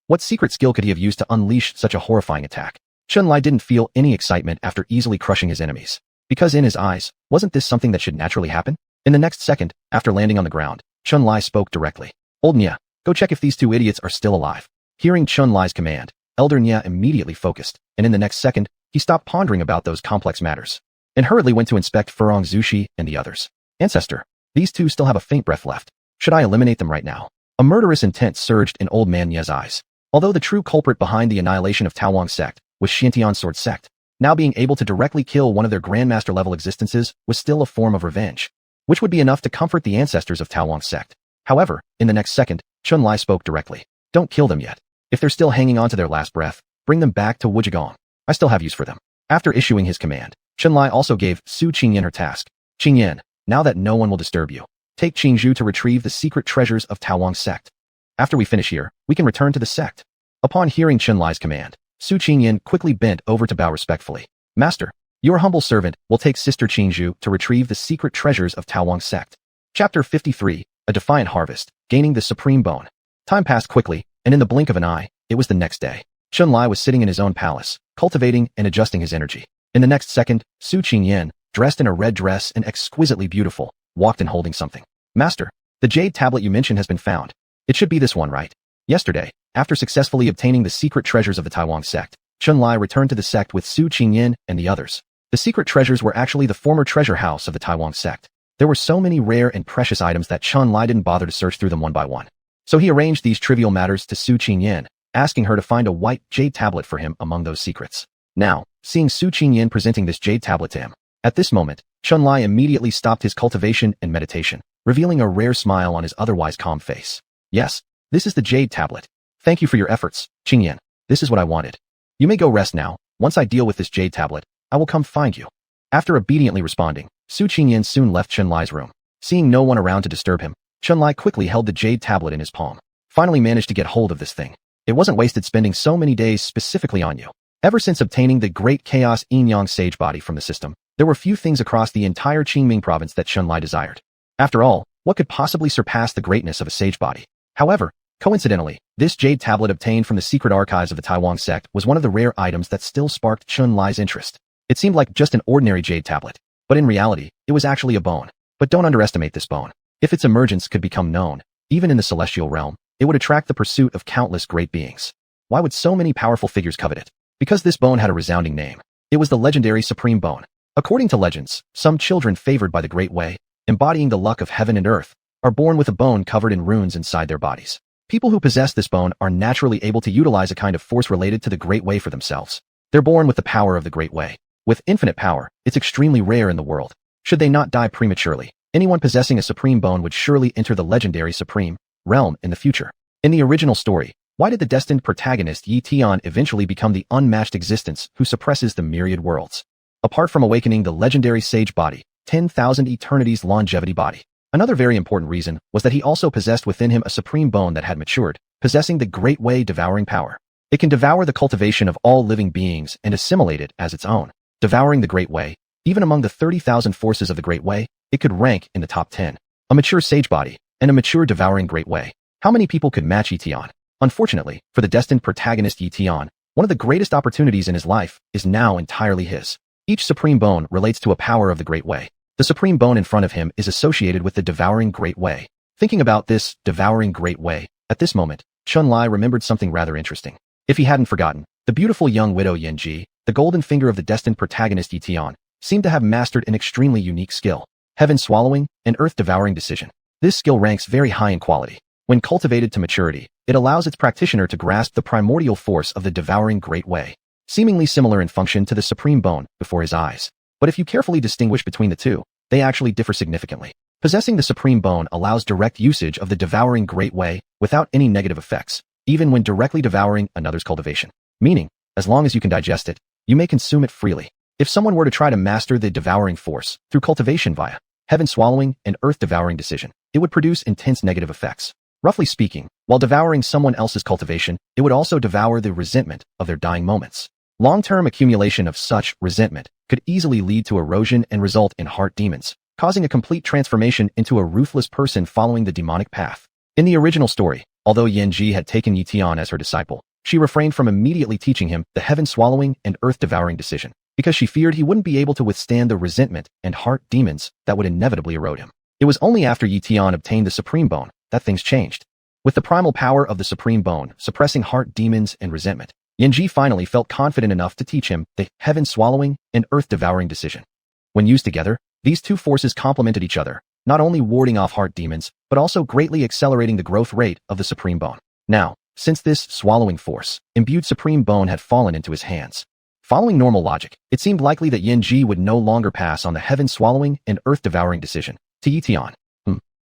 What secret skill could he have used to unleash such a horrifying attack? Chunlai didn't feel any excitement after easily crushing his enemies. Because in his eyes, wasn't this something that should naturally happen? In the next second, after landing on the ground, Chunlai spoke directly. Old Nya, go check if these two idiots are still alive. Hearing Chunlai's command, Elder Nya immediately focused, and in the next second, he stopped pondering about those complex matters, and hurriedly went to inspect Furong Zushi and the others. Ancestor, these two still have a faint breath left. Should I eliminate them right now? A murderous intent surged in old man Nye's eyes. Although the true culprit behind the annihilation of Taowang sect was Shintian Sword sect, now being able to directly kill one of their grandmaster-level existences was still a form of revenge, which would be enough to comfort the ancestors of Taowang sect. However, in the next second, Chunlai spoke directly. Don't kill them yet. If they're still hanging on to their last breath, bring them back to Wujigong. I still have use for them. After issuing his command, Chunlai also gave Su Ching Yen her task. Ching Yen, now that no one will disturb you, take Qingzhu to retrieve the secret treasures of Taowang sect. After we finish here, we can return to the sect. Upon hearing Chunlai's command, Su Ching Yen quickly bent over to bow respectfully. Master, your humble servant will take Sister Qingzhu to retrieve the secret treasures of Taowang sect. Chapter 53, A Defiant Harvest, Gaining the Supreme Bone. Time passed quickly, and in the blink of an eye, it was the next day. Chunlai was sitting in his own palace, cultivating and adjusting his energy. In the next second, Su Ching Yen, dressed in a red dress and exquisitely beautiful, walked in holding something. Master, the jade tablet you mentioned has been found. It should be this one, right? Yesterday, after successfully obtaining the secret treasures of the Taowang sect, Chunlai returned to the sect with Su Ching Yen and the others. The secret treasures were actually the former treasure house of the Taowang sect. There were so many rare and precious items that Chunlai didn't bother to search through them one by one. So he arranged these trivial matters to Su Ching Yen, asking her to find a white jade tablet for him among those secrets. Now, seeing Su Ching Yen presenting this jade tablet to him, at this moment, Chunlai immediately stopped his cultivation and meditation, revealing a rare smile on his otherwise calm face. Yes, this is the jade tablet. Thank you for your efforts, Ching Yen. This is what I wanted. You may go rest now. Once I deal with this jade tablet, I will come find you. After obediently responding, Su Ching Yen soon left Chunlai's room. Seeing no one around to disturb him, Chunlai quickly held the jade tablet in his palm. Finally managed to get hold of this thing. It wasn't wasted spending so many days specifically on you. Ever since obtaining the Great Chaos Yin-Yang Sage Body from the system, there were few things across the entire Qingming province that Chunlai desired. After all, what could possibly surpass the greatness of a sage body? However, coincidentally, this jade tablet obtained from the secret archives of the Taowang sect was one of the rare items that still sparked Chunlai's interest. It seemed like just an ordinary jade tablet, but in reality, it was actually a bone. But don't underestimate this bone. If its emergence could become known, even in the celestial realm, it would attract the pursuit of countless great beings. Why would so many powerful figures covet it? Because this bone had a resounding name. It was the legendary Supreme Bone. According to legends, some children favored by the Great Way, embodying the luck of heaven and earth, are born with a bone covered in runes inside their bodies. People who possess this bone are naturally able to utilize a kind of force related to the Great Way for themselves. They're born with the power of the Great Way. With infinite power, it's extremely rare in the world. Should they not die prematurely, anyone possessing a Supreme Bone would surely enter the legendary Supreme realm in the future. In the original story, why did the destined protagonist Ye Tian eventually become the unmatched existence who suppresses the myriad worlds? Apart from awakening the legendary sage body, 10,000 eternities longevity body. Another very important reason was that he also possessed within him a supreme bone that had matured, possessing the Great Way devouring power. It can devour the cultivation of all living beings and assimilate it as its own. Devouring the Great Way, even among the 30,000 forces of the Great Way, it could rank in the top 10. A mature sage body, and a mature devouring Great Way. How many people could match Ye Tian? Unfortunately, for the destined protagonist Ye Tian, one of the greatest opportunities in his life is now entirely his. Each supreme bone relates to a power of the Great Way. The supreme bone in front of him is associated with the devouring Great Way. Thinking about this devouring Great Way, at this moment, Chunlai remembered something rather interesting. If he hadn't forgotten, the beautiful young widow Yanji, the golden finger of the destined protagonist Ye Tian, seemed to have mastered an extremely unique skill: heaven swallowing and earth devouring decision. This skill ranks very high in quality. When cultivated to maturity, it allows its practitioner to grasp the primordial force of the devouring great way, seemingly similar in function to the supreme bone before his eyes. But if you carefully distinguish between the two, they actually differ significantly. Possessing the supreme bone allows direct usage of the devouring great way without any negative effects, even when directly devouring another's cultivation. Meaning, as long as you can digest it, you may consume it freely. If someone were to try to master the devouring force through cultivation via heaven swallowing and earth devouring decision, it would produce intense negative effects. Roughly speaking, while devouring someone else's cultivation, it would also devour the resentment of their dying moments. Long-term accumulation of such resentment could easily lead to erosion and result in heart demons, causing a complete transformation into a ruthless person following the demonic path. In the original story, although Yanji had taken Ye Tian as her disciple, she refrained from immediately teaching him the heaven swallowing and earth devouring decision, because she feared he wouldn't be able to withstand the resentment and heart demons that would inevitably erode him. It was only after Ye Tian obtained the supreme bone that things changed. With the primal power of the supreme bone suppressing heart demons and resentment, Yanji finally felt confident enough to teach him the heaven swallowing and earth devouring decision. When used together, these two forces complemented each other, not only warding off heart demons, but also greatly accelerating the growth rate of the supreme bone. Now, since this swallowing force, imbued supreme bone had fallen into his hands, following normal logic, it seemed likely that Yanji would no longer pass on the heaven swallowing and earth devouring decision to Ye Tian.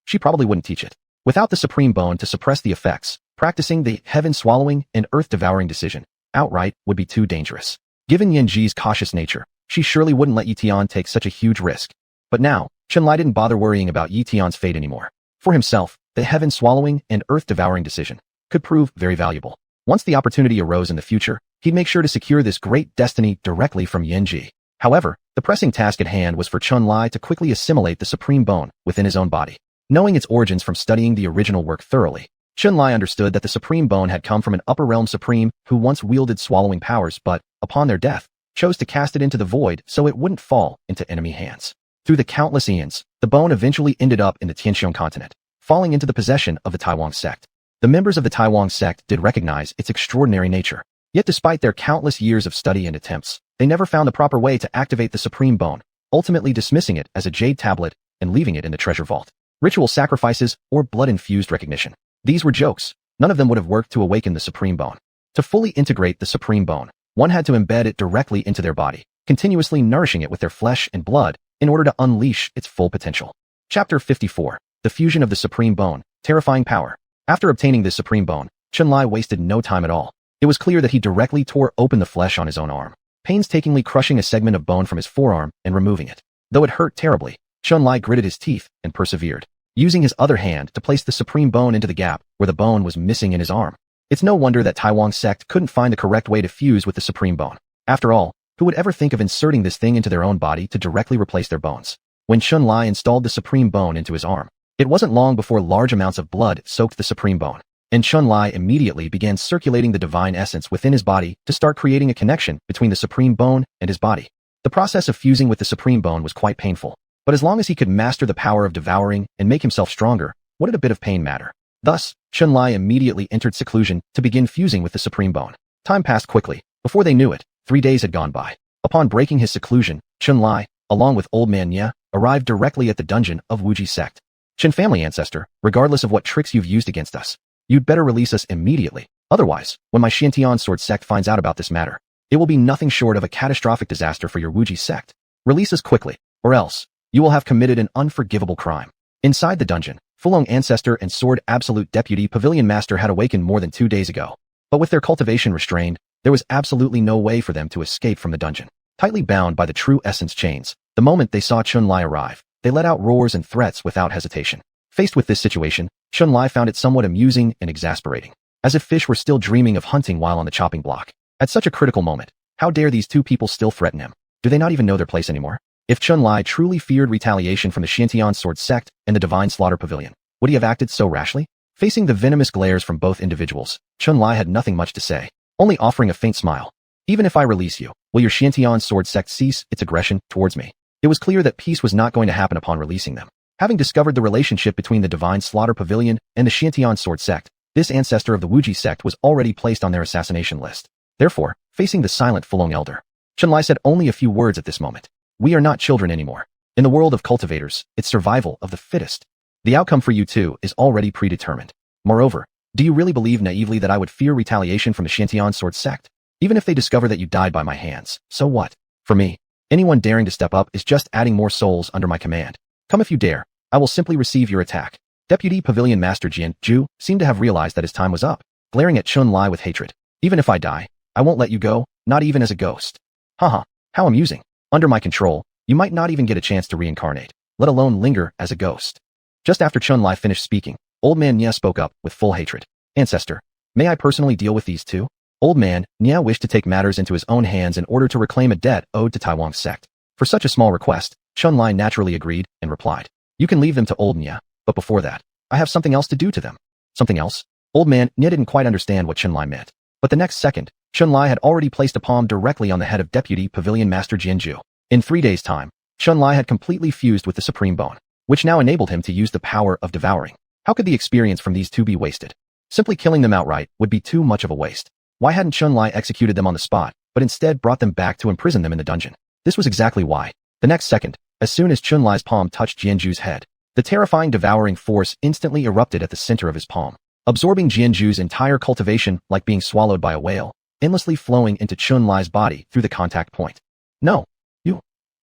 She probably wouldn't teach it. Without the supreme bone to suppress the effects, practicing the heaven swallowing and earth devouring decision outright would be too dangerous. Given Yanji's cautious nature, she surely wouldn't let Ye Tian take such a huge risk. But now, Chunlai didn't bother worrying about Ye Tian's fate anymore. For himself, the heaven swallowing and earth devouring decision could prove very valuable. Once the opportunity arose in the future, he'd make sure to secure this great destiny directly from Yanji. However, the pressing task at hand was for Chunlai to quickly assimilate the supreme bone within his own body. Knowing its origins from studying the original work thoroughly, Chunlai understood that the supreme bone had come from an upper realm supreme who once wielded swallowing powers but, upon their death, chose to cast it into the void so it wouldn't fall into enemy hands. Through the countless eons, the bone eventually ended up in the Tianxiong continent, falling into the possession of the Taiwan sect. The members of the Taiwan sect did recognize its extraordinary nature. Yet despite their countless years of study and attempts, they never found the proper way to activate the supreme bone, ultimately dismissing it as a jade tablet and leaving it in the treasure vault. Ritual sacrifices or blood-infused recognition. These were jokes. None of them would have worked to awaken the supreme bone. To fully integrate the supreme bone, one had to embed it directly into their body, continuously nourishing it with their flesh and blood in order to unleash its full potential. Chapter 54. The Fusion of the Supreme Bone. Terrifying Power. After obtaining this supreme bone, Chunlai wasted no time at all. It was clear that he directly tore open the flesh on his own arm, painstakingly crushing a segment of bone from his forearm and removing it. Though it hurt terribly, Chunlai gritted his teeth and persevered, using his other hand to place the supreme bone into the gap where the bone was missing in his arm. It's no wonder that Taiwan sect couldn't find the correct way to fuse with the supreme bone. After all, who would ever think of inserting this thing into their own body to directly replace their bones? When Chunlai installed the supreme bone into his arm, it wasn't long before large amounts of blood soaked the supreme bone, and Chunlai immediately began circulating the divine essence within his body to start creating a connection between the supreme bone and his body. The process of fusing with the supreme bone was quite painful, but as long as he could master the power of devouring and make himself stronger, what did a bit of pain matter? Thus, Chunlai immediately entered seclusion to begin fusing with the supreme bone. Time passed quickly. Before they knew it, 3 days had gone by. Upon breaking his seclusion, Chunlai, along with old man Ye, arrived directly at the dungeon of Wuji sect. Chen family ancestor, regardless of what tricks you've used against us, you'd better release us immediately. Otherwise, when my Xiantian sword sect finds out about this matter, it will be nothing short of a catastrophic disaster for your Wuji sect. Release us quickly, or else, you will have committed an unforgivable crime. Inside the dungeon, Fulong Ancestor and Sword Absolute Deputy Pavilion Master had awakened more than 2 days ago. But with their cultivation restrained, there was absolutely no way for them to escape from the dungeon. Tightly bound by the true essence chains, the moment they saw Chunlai arrive, they let out roars and threats without hesitation. Faced with this situation, Chunlai found it somewhat amusing and exasperating. As if fish were still dreaming of hunting while on the chopping block. At such a critical moment, how dare these two people still threaten him? Do they not even know their place anymore? If Chunlai truly feared retaliation from the Xiantian sword sect and the Divine Slaughter Pavilion, would he have acted so rashly? Facing the venomous glares from both individuals, Chunlai had nothing much to say, only offering a faint smile. Even if I release you, will your Xiantian sword sect cease its aggression towards me? It was clear that peace was not going to happen upon releasing them. Having discovered the relationship between the Divine Slaughter Pavilion and the Xiantian sword sect, this ancestor of the Wuji sect was already placed on their assassination list. Therefore, facing the silent Fulong elder, Chunlai said only a few words at this moment. We are not children anymore. In the world of cultivators, it's survival of the fittest. The outcome for you two is already predetermined. Moreover, do you really believe naively that I would fear retaliation from the Shantian sword sect? Even if they discover that you died by my hands, so what? For me, anyone daring to step up is just adding more souls under my command. Come if you dare, I will simply receive your attack. Deputy Pavilion Master Jian Ju seemed to have realized that his time was up, glaring at Chun-Li with hatred. Even if I die, I won't let you go, not even as a ghost. Haha, how amusing. Under my control, you might not even get a chance to reincarnate, let alone linger as a ghost. Just after Chun-Li finished speaking, Old Man Nye spoke up with full hatred. Ancestor, may I personally deal with these two? Old Man Nye wished to take matters into his own hands in order to reclaim a debt owed to Taiwan's sect. For such a small request, Chun-Li naturally agreed and replied, you can leave them to Old Nye, but before that, I have something else to do to them. Something else? Old Man Nye didn't quite understand what Chun-Li meant, but the next second, Chun-Li had already placed a palm directly on the head of Deputy Pavilion Master Jian Ju. In 3 days' time, Chun-Li had completely fused with the Supreme Bone, which now enabled him to use the power of devouring. How could the experience from these two be wasted? Simply killing them outright would be too much of a waste. Why hadn't Chun-Li executed them on the spot, but instead brought them back to imprison them in the dungeon? This was exactly why. The next second, as soon as Chun-Li's palm touched Jian Ju's head, the terrifying devouring force instantly erupted at the center of his palm, absorbing Jian Ju's entire cultivation like being swallowed by a whale, endlessly flowing into Chun-Li's body through the contact point. No. You.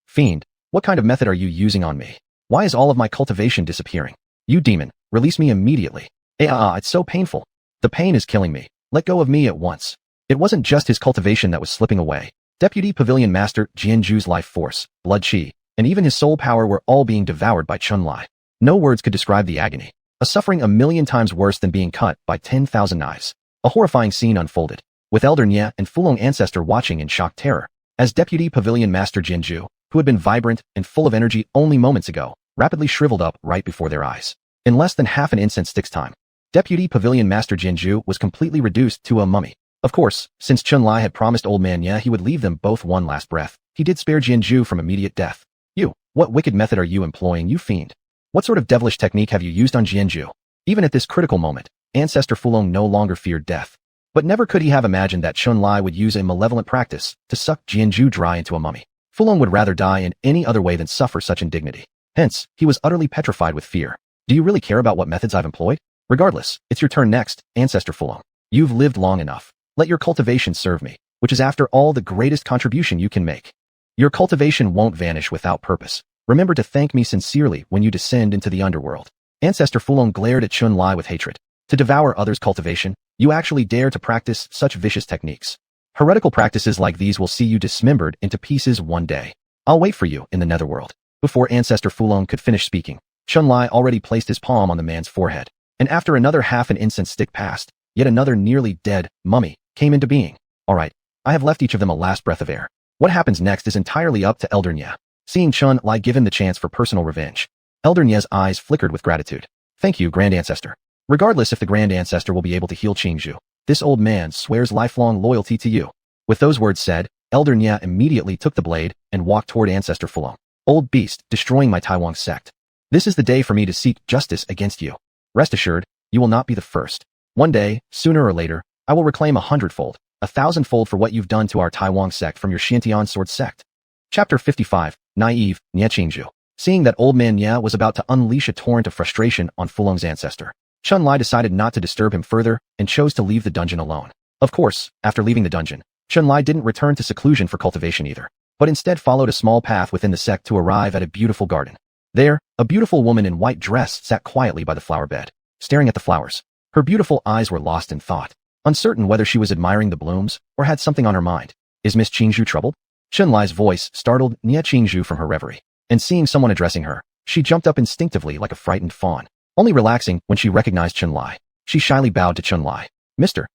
Fiend, what kind of method are you using on me? Why is all of my cultivation disappearing? You demon, release me immediately. It's so painful. The pain is killing me. Let go of me at once. It wasn't just his cultivation that was slipping away. Deputy Pavilion Master Jian Ju's life force, blood chi, and even his soul power were all being devoured by Chun-Li. No words could describe the agony. A suffering 1,000,000 times worse than being cut by 10,000 knives. A horrifying scene unfolded, with Elder Nye and Fulong Ancestor watching in shocked terror, as Deputy Pavilion Master Jian Ju, who had been vibrant and full of energy only moments ago, rapidly shriveled up right before their eyes. In less than half an incense stick's time, Deputy Pavilion Master Jian Ju was completely reduced to a mummy. Of course, since Chun-Li had promised Old Man Nye he would leave them both one last breath, he did spare Jian Ju from immediate death. You, what wicked method are you employing, you fiend? What sort of devilish technique have you used on Jian Ju? Even at this critical moment, Ancestor Fulong no longer feared death. But never could he have imagined that Chun-Li would use a malevolent practice to suck Jian Ju dry into a mummy. Fulong would rather die in any other way than suffer such indignity. Hence, he was utterly petrified with fear. Do you really care about what methods I've employed? Regardless, it's your turn next, Ancestor Fulong. You've lived long enough. Let your cultivation serve me, which is after all the greatest contribution you can make. Your cultivation won't vanish without purpose. Remember to thank me sincerely when you descend into the underworld. Ancestor Fulong glared at Chun-Li with hatred. To devour others' cultivation, you actually dare to practice such vicious techniques. Heretical practices like these will see you dismembered into pieces one day. I'll wait for you in the netherworld. Before Ancestor Fulong could finish speaking, Chun-Li already placed his palm on the man's forehead, and after another half an incense stick passed, yet another nearly dead mummy came into being. Alright, I have left each of them a last breath of air. What happens next is entirely up to Elder Nye. Seeing Chun-Li give him the chance for personal revenge, Elder Nye's eyes flickered with gratitude. Thank you, Grand Ancestor. Regardless if the Grand Ancestor will be able to heal Qingju, this old man swears lifelong loyalty to you. With those words said, Elder Nye immediately took the blade and walked toward Ancestor Fulong. Old beast, destroying my Taiwan sect. This is the day for me to seek justice against you. Rest assured, you will not be the first. One day, sooner or later, I will reclaim 100-fold, 1,000-fold for what you've done to our Taiwan sect from your Shantian sword sect. Chapter 55, Naive, Ye Qingju. Seeing that Old Man Nye was about to unleash a torrent of frustration on Fulong's ancestor, Chun-Li decided not to disturb him further and chose to leave the dungeon alone. Of course, after leaving the dungeon, Chun-Li didn't return to seclusion for cultivation either, but instead followed a small path within the sect to arrive at a beautiful garden. There, a beautiful woman in white dress sat quietly by the flower bed, staring at the flowers. Her beautiful eyes were lost in thought, uncertain whether she was admiring the blooms or had something on her mind. Is Miss Qingju troubled? Chun-Li's voice startled Ye Qingju from her reverie, and seeing someone addressing her, she jumped up instinctively like a frightened fawn, only relaxing when she recognized Chun-Li. She shyly bowed to Chun-Li. Mr.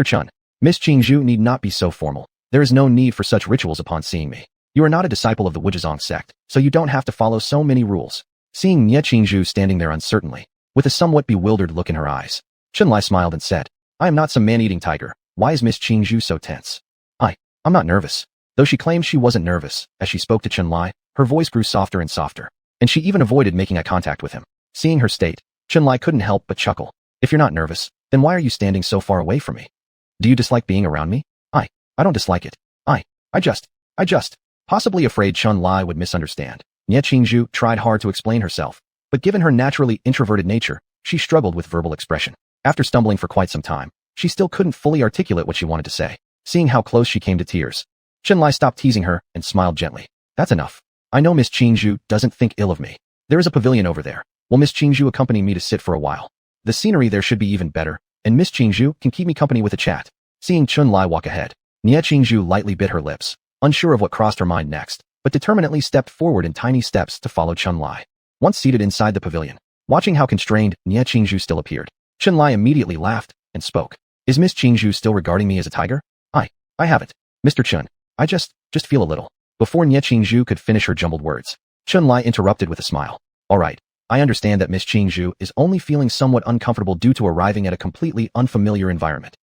Chun, Miss Qingju need not be so formal. There is no need for such rituals upon seeing me. You are not a disciple of the Wujizong sect, so you don't have to follow so many rules. Seeing Ye Qingju standing there uncertainly, with a somewhat bewildered look in her eyes, Chun-Li smiled and said, I am not some man-eating tiger. Why is Miss Qingju so tense? I'm not nervous. Though she claimed she wasn't nervous, as she spoke to Chun-Li, her voice grew softer and softer, and she even avoided making eye contact with him. Seeing her state, Chun-Li couldn't help but chuckle. If you're not nervous, then why are you standing so far away from me? Do you dislike being around me? I don't dislike it. I just. possibly afraid Chun Lai would misunderstand. Ye Qingzhu tried hard to explain herself, but given her naturally introverted nature, she struggled with verbal expression. After stumbling for quite some time, she still couldn't fully articulate what she wanted to say. Seeing how close she came to tears, Chun Lai stopped teasing her and smiled gently. That's enough. I know Miss Qingzhu doesn't think ill of me. There is a pavilion over there. Will Miss Qingzhu accompany me to sit for a while? The scenery there should be even better, and Miss Qingzhu can keep me company with a chat. Seeing Chun Lai walk ahead, Ye Qingzhu lightly bit her lips, unsure of what crossed her mind next, but determinedly stepped forward in tiny steps to follow Chun Lai. Once seated inside the pavilion, watching how constrained Ye Qingzhu still appeared, Chun Lai immediately laughed and spoke. Is Miss Qingzhu still regarding me as a tiger? I haven't. Mr. Chun, I just feel a little. Before Ye Qingzhu could finish her jumbled words, Chun Lai interrupted with a smile. All right, I understand that Miss Qingzhu is only feeling somewhat uncomfortable due to arriving at a completely unfamiliar environment.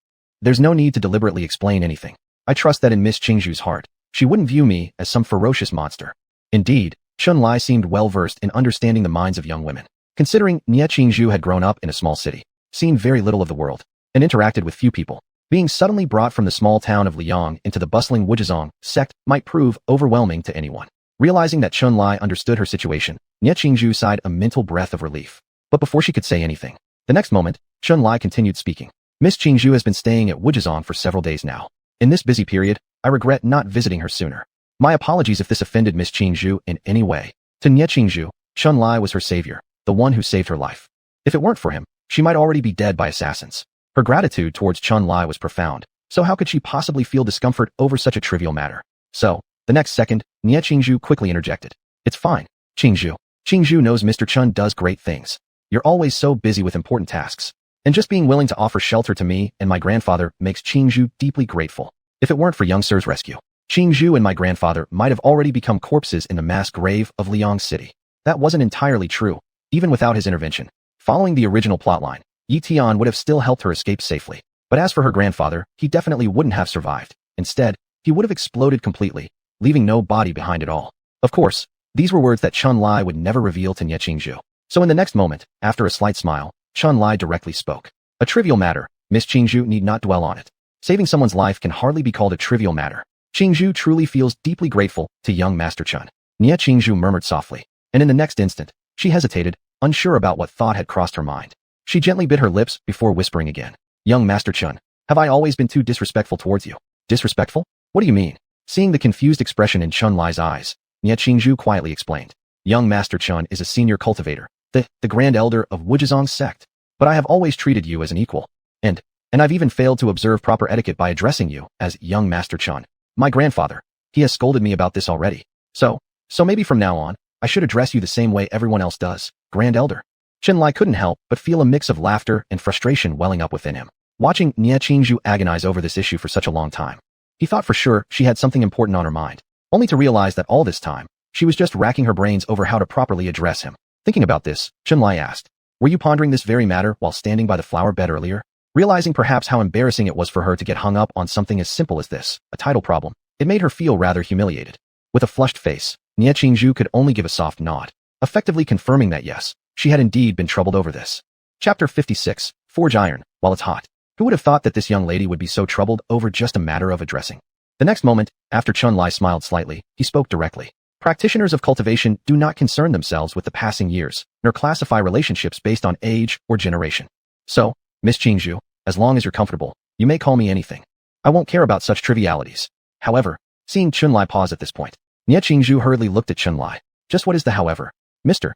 There's no need to deliberately explain anything. I trust that in Miss Qingzhu's heart, she wouldn't view me as some ferocious monster. Indeed, Chun Lai seemed well-versed in understanding the minds of young women. Considering Ye Qingzhu had grown up in a small city, seen very little of the world, and interacted with few people, being suddenly brought from the small town of Liang into the bustling Wuzhezong sect might prove overwhelming to anyone. Realizing that Chun Lai understood her situation, Ye Qingzhu sighed a mental breath of relief. But before she could say anything, the next moment, Chun Lai continued speaking. Miss Qingzhu has been staying at Wuzhezong for several days now. In this busy period, I regret not visiting her sooner. My apologies if this offended Miss Qingzhu in any way. To Ye Qingzhu, Chun Lai was her savior, the one who saved her life. If it weren't for him, she might already be dead by assassins. Her gratitude towards Chun Lai was profound, so how could she possibly feel discomfort over such a trivial matter? So, the next second, Ye Qingzhu quickly interjected. It's fine, Qingzhu. Qingzhu knows Mr. Chun does great things. You're always so busy with important tasks. And just being willing to offer shelter to me and my grandfather makes Qingzhu deeply grateful. If it weren't for young Sir's rescue, Qingzhu and my grandfather might have already become corpses in the mass grave of Liang City. That wasn't entirely true, even without his intervention. Following the original plotline, Ye Tian would have still helped her escape safely. But as for her grandfather, he definitely wouldn't have survived. Instead, he would have exploded completely, leaving no body behind at all. Of course, these were words that Chun Lai would never reveal to Ye Qingzhu. So in the next moment, after a slight smile, Chun Lai directly spoke. A trivial matter, Miss Qingzhu need not dwell on it. Saving someone's life can hardly be called a trivial matter. Qingzhu truly feels deeply grateful to young Master Chun. Ye Qingzhu murmured softly, and in the next instant, she hesitated, unsure about what thought had crossed her mind. She gently bit her lips before whispering again. Young Master Chun, have I always been too disrespectful towards you? Disrespectful? What do you mean? Seeing the confused expression in Chun Lai's eyes, Ye Qingzhu quietly explained. Young Master Chun is a senior cultivator, the Grand Elder of Wuzhezong sect. But I have always treated you as an equal. And I've even failed to observe proper etiquette by addressing you as young Master Chun. My grandfather, he has scolded me about this already. So maybe from now on, I should address you the same way everyone else does, Grand Elder. Chun Lai couldn't help but feel a mix of laughter and frustration welling up within him. Watching Ye Qingzhu agonize over this issue for such a long time, he thought for sure she had something important on her mind, only to realize that all this time, she was just racking her brains over how to properly address him. Thinking about this, Chun Lai asked, were you pondering this very matter while standing by the flower bed earlier? Realizing perhaps how embarrassing it was for her to get hung up on something as simple as this, a title problem, it made her feel rather humiliated. With a flushed face, Ye Qingzhu could only give a soft nod, effectively confirming that yes, she had indeed been troubled over this. Chapter 56, Forge Iron, while it's hot. Who would have thought that this young lady would be so troubled over just a matter of addressing? The next moment, after Chun Lai smiled slightly, he spoke directly. Practitioners of cultivation do not concern themselves with the passing years, nor classify relationships based on age or generation. So, Miss Qingzhu, as long as you're comfortable, you may call me anything. I won't care about such trivialities. However, seeing Chun Lai pause at this point, Ye Qingzhu hurriedly looked at Chun Lai. Just what is the however? Mr.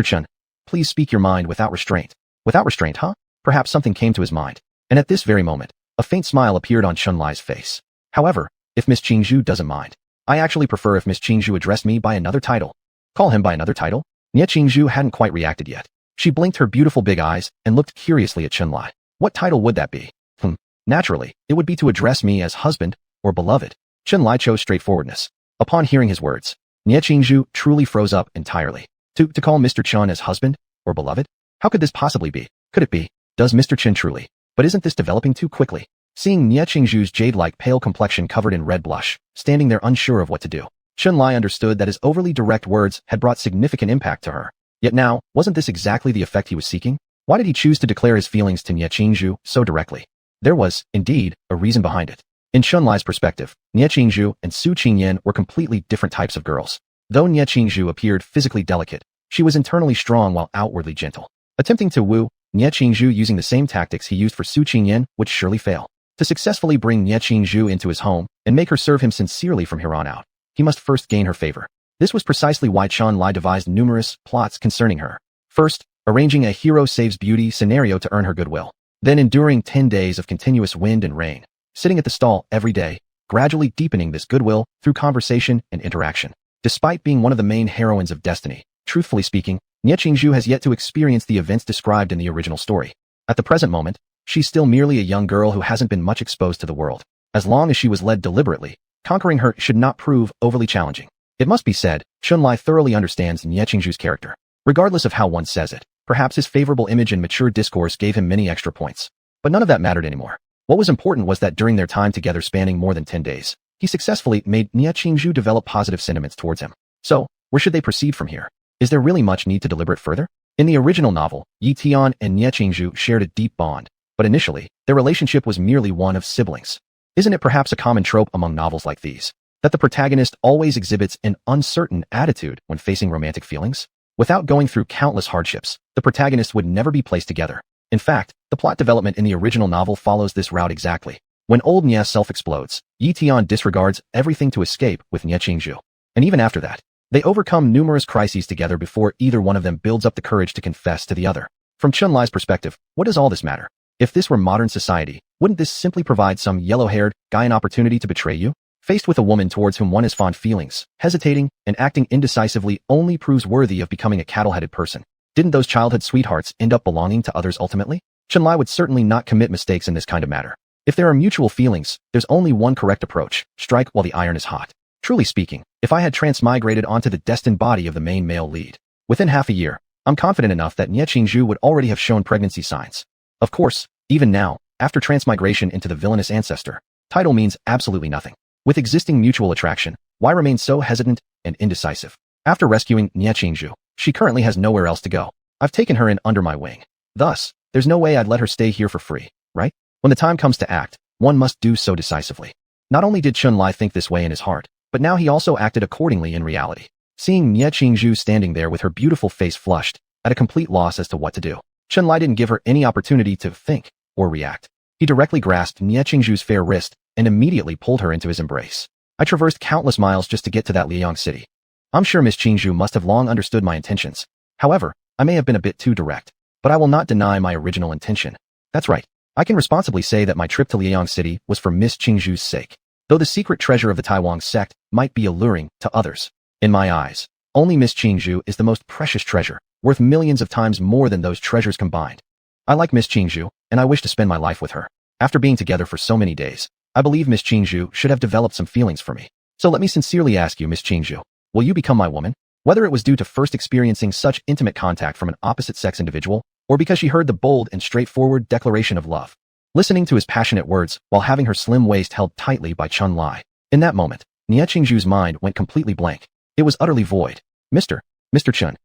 Chun, please speak your mind without restraint. Without restraint, huh? Perhaps something came to his mind. And at this very moment, a faint smile appeared on Chun Lai's face. However, if Miss Qingzhu doesn't mind, I actually prefer if Miss Qingzhu addressed me by another title. Call him by another title? Ye Qingzhu hadn't quite reacted yet. She blinked her beautiful big eyes and looked curiously at Chun Lai. What title would that be? Naturally, it would be to address me as husband or beloved. Chun Lai chose straightforwardness. Upon hearing his words, Ye Qingzhu truly froze up entirely. To call Mr. Chun as husband or beloved? How could this possibly be? Could it be? Does Mr. Chun truly? But isn't this developing too quickly? Seeing Ye Qingzhu's jade-like pale complexion covered in red blush, standing there unsure of what to do, Chun Lai understood that his overly direct words had brought significant impact to her. Yet now, wasn't this exactly the effect he was seeking? Why did he choose to declare his feelings to Ye Qingzhu so directly? There was, indeed, a reason behind it. In Shunlai's perspective, Ye Tian and Su Ching Yen were completely different types of girls. Though Ye Tian appeared physically delicate, she was internally strong while outwardly gentle. Attempting to woo Ye Tian using the same tactics he used for Su Ching Yen would surely fail. To successfully bring Ye Tian into his home and make her serve him sincerely from here on out, he must first gain her favor. This was precisely why Shunlai devised numerous plots concerning her. First, arranging a hero saves beauty scenario to earn her goodwill. Then enduring 10 days of continuous wind and rain, sitting at the stall every day, gradually deepening this goodwill through conversation and interaction. Despite being one of the main heroines of Destiny, truthfully speaking, Ye Tian has yet to experience the events described in the original story. At the present moment, she's still merely a young girl who hasn't been much exposed to the world. As long as she was led deliberately, conquering her should not prove overly challenging. It must be said, Shunlai thoroughly understands Ye Tian's character. Regardless of how one says it, perhaps his favorable image and mature discourse gave him many extra points. But none of that mattered anymore. What was important was that during their time together spanning more than 10 days, he successfully made Ye Tian develop positive sentiments towards him. So, where should they proceed from here? Is there really much need to deliberate further? In the original novel, Ye Tian and Ye Tian shared a deep bond, but initially, their relationship was merely one of siblings. Isn't it perhaps a common trope among novels like these, that the protagonist always exhibits an uncertain attitude when facing romantic feelings? Without going through countless hardships, the protagonist would never be placed together. In fact, the plot development in the original novel follows this route exactly. When old Nye self-explodes, Ye Tian disregards everything to escape with Ye Tian. And even after that, they overcome numerous crises together before either one of them builds up the courage to confess to the other. From Shunlai's perspective, what does all this matter? If this were modern society, wouldn't this simply provide some yellow-haired guy an opportunity to betray you? Faced with a woman towards whom one has fond feelings, hesitating and acting indecisively only proves worthy of becoming a cattle-headed person. Didn't those childhood sweethearts end up belonging to others ultimately? Shunlai would certainly not commit mistakes in this kind of matter. If there are mutual feelings, there's only one correct approach: strike while the iron is hot. Truly speaking, if I had transmigrated onto the destined body of the main male lead, within half a year, I'm confident enough that Ye Tian would already have shown pregnancy signs. Of course, even now, after transmigration into the villainous Ancestor, title means absolutely nothing. With existing mutual attraction, why remain so hesitant and indecisive? After rescuing Ye Tian, she currently has nowhere else to go. I've taken her in under my wing. Thus, there's no way I'd let her stay here for free, right? When the time comes to act, one must do so decisively. Not only did Shunlai think this way in his heart, but now he also acted accordingly in reality. Seeing Ye Tian standing there with her beautiful face flushed, at a complete loss as to what to do, Shunlai didn't give her any opportunity to think or react. He directly grasped Ye Tian's fair wrist and immediately pulled her into his embrace. I traversed countless miles just to get to that Liang city. I'm sure Miss Qingzhu must have long understood my intentions. However, I may have been a bit too direct, but I will not deny my original intention. That's right. I can responsibly say that my trip to Liang city was for Miss Qingzhu's sake. Though the secret treasure of the Taiwan sect might be alluring to others, in my eyes, only Miss Qingzhu is the most precious treasure, worth millions of times more than those treasures combined. I like Miss Qingzhu, and I wish to spend my life with her. After being together for so many days, I believe Miss Qingzhu should have developed some feelings for me. So let me sincerely ask you, Miss Qingzhu, will you become my woman? Whether it was due to first experiencing such intimate contact from an opposite-sex individual, or because she heard the bold and straightforward declaration of love. Listening to his passionate words while having her slim waist held tightly by Shunlai. In that moment, Ye Qingzhu's mind went completely blank. It was utterly void. Mr. Chun.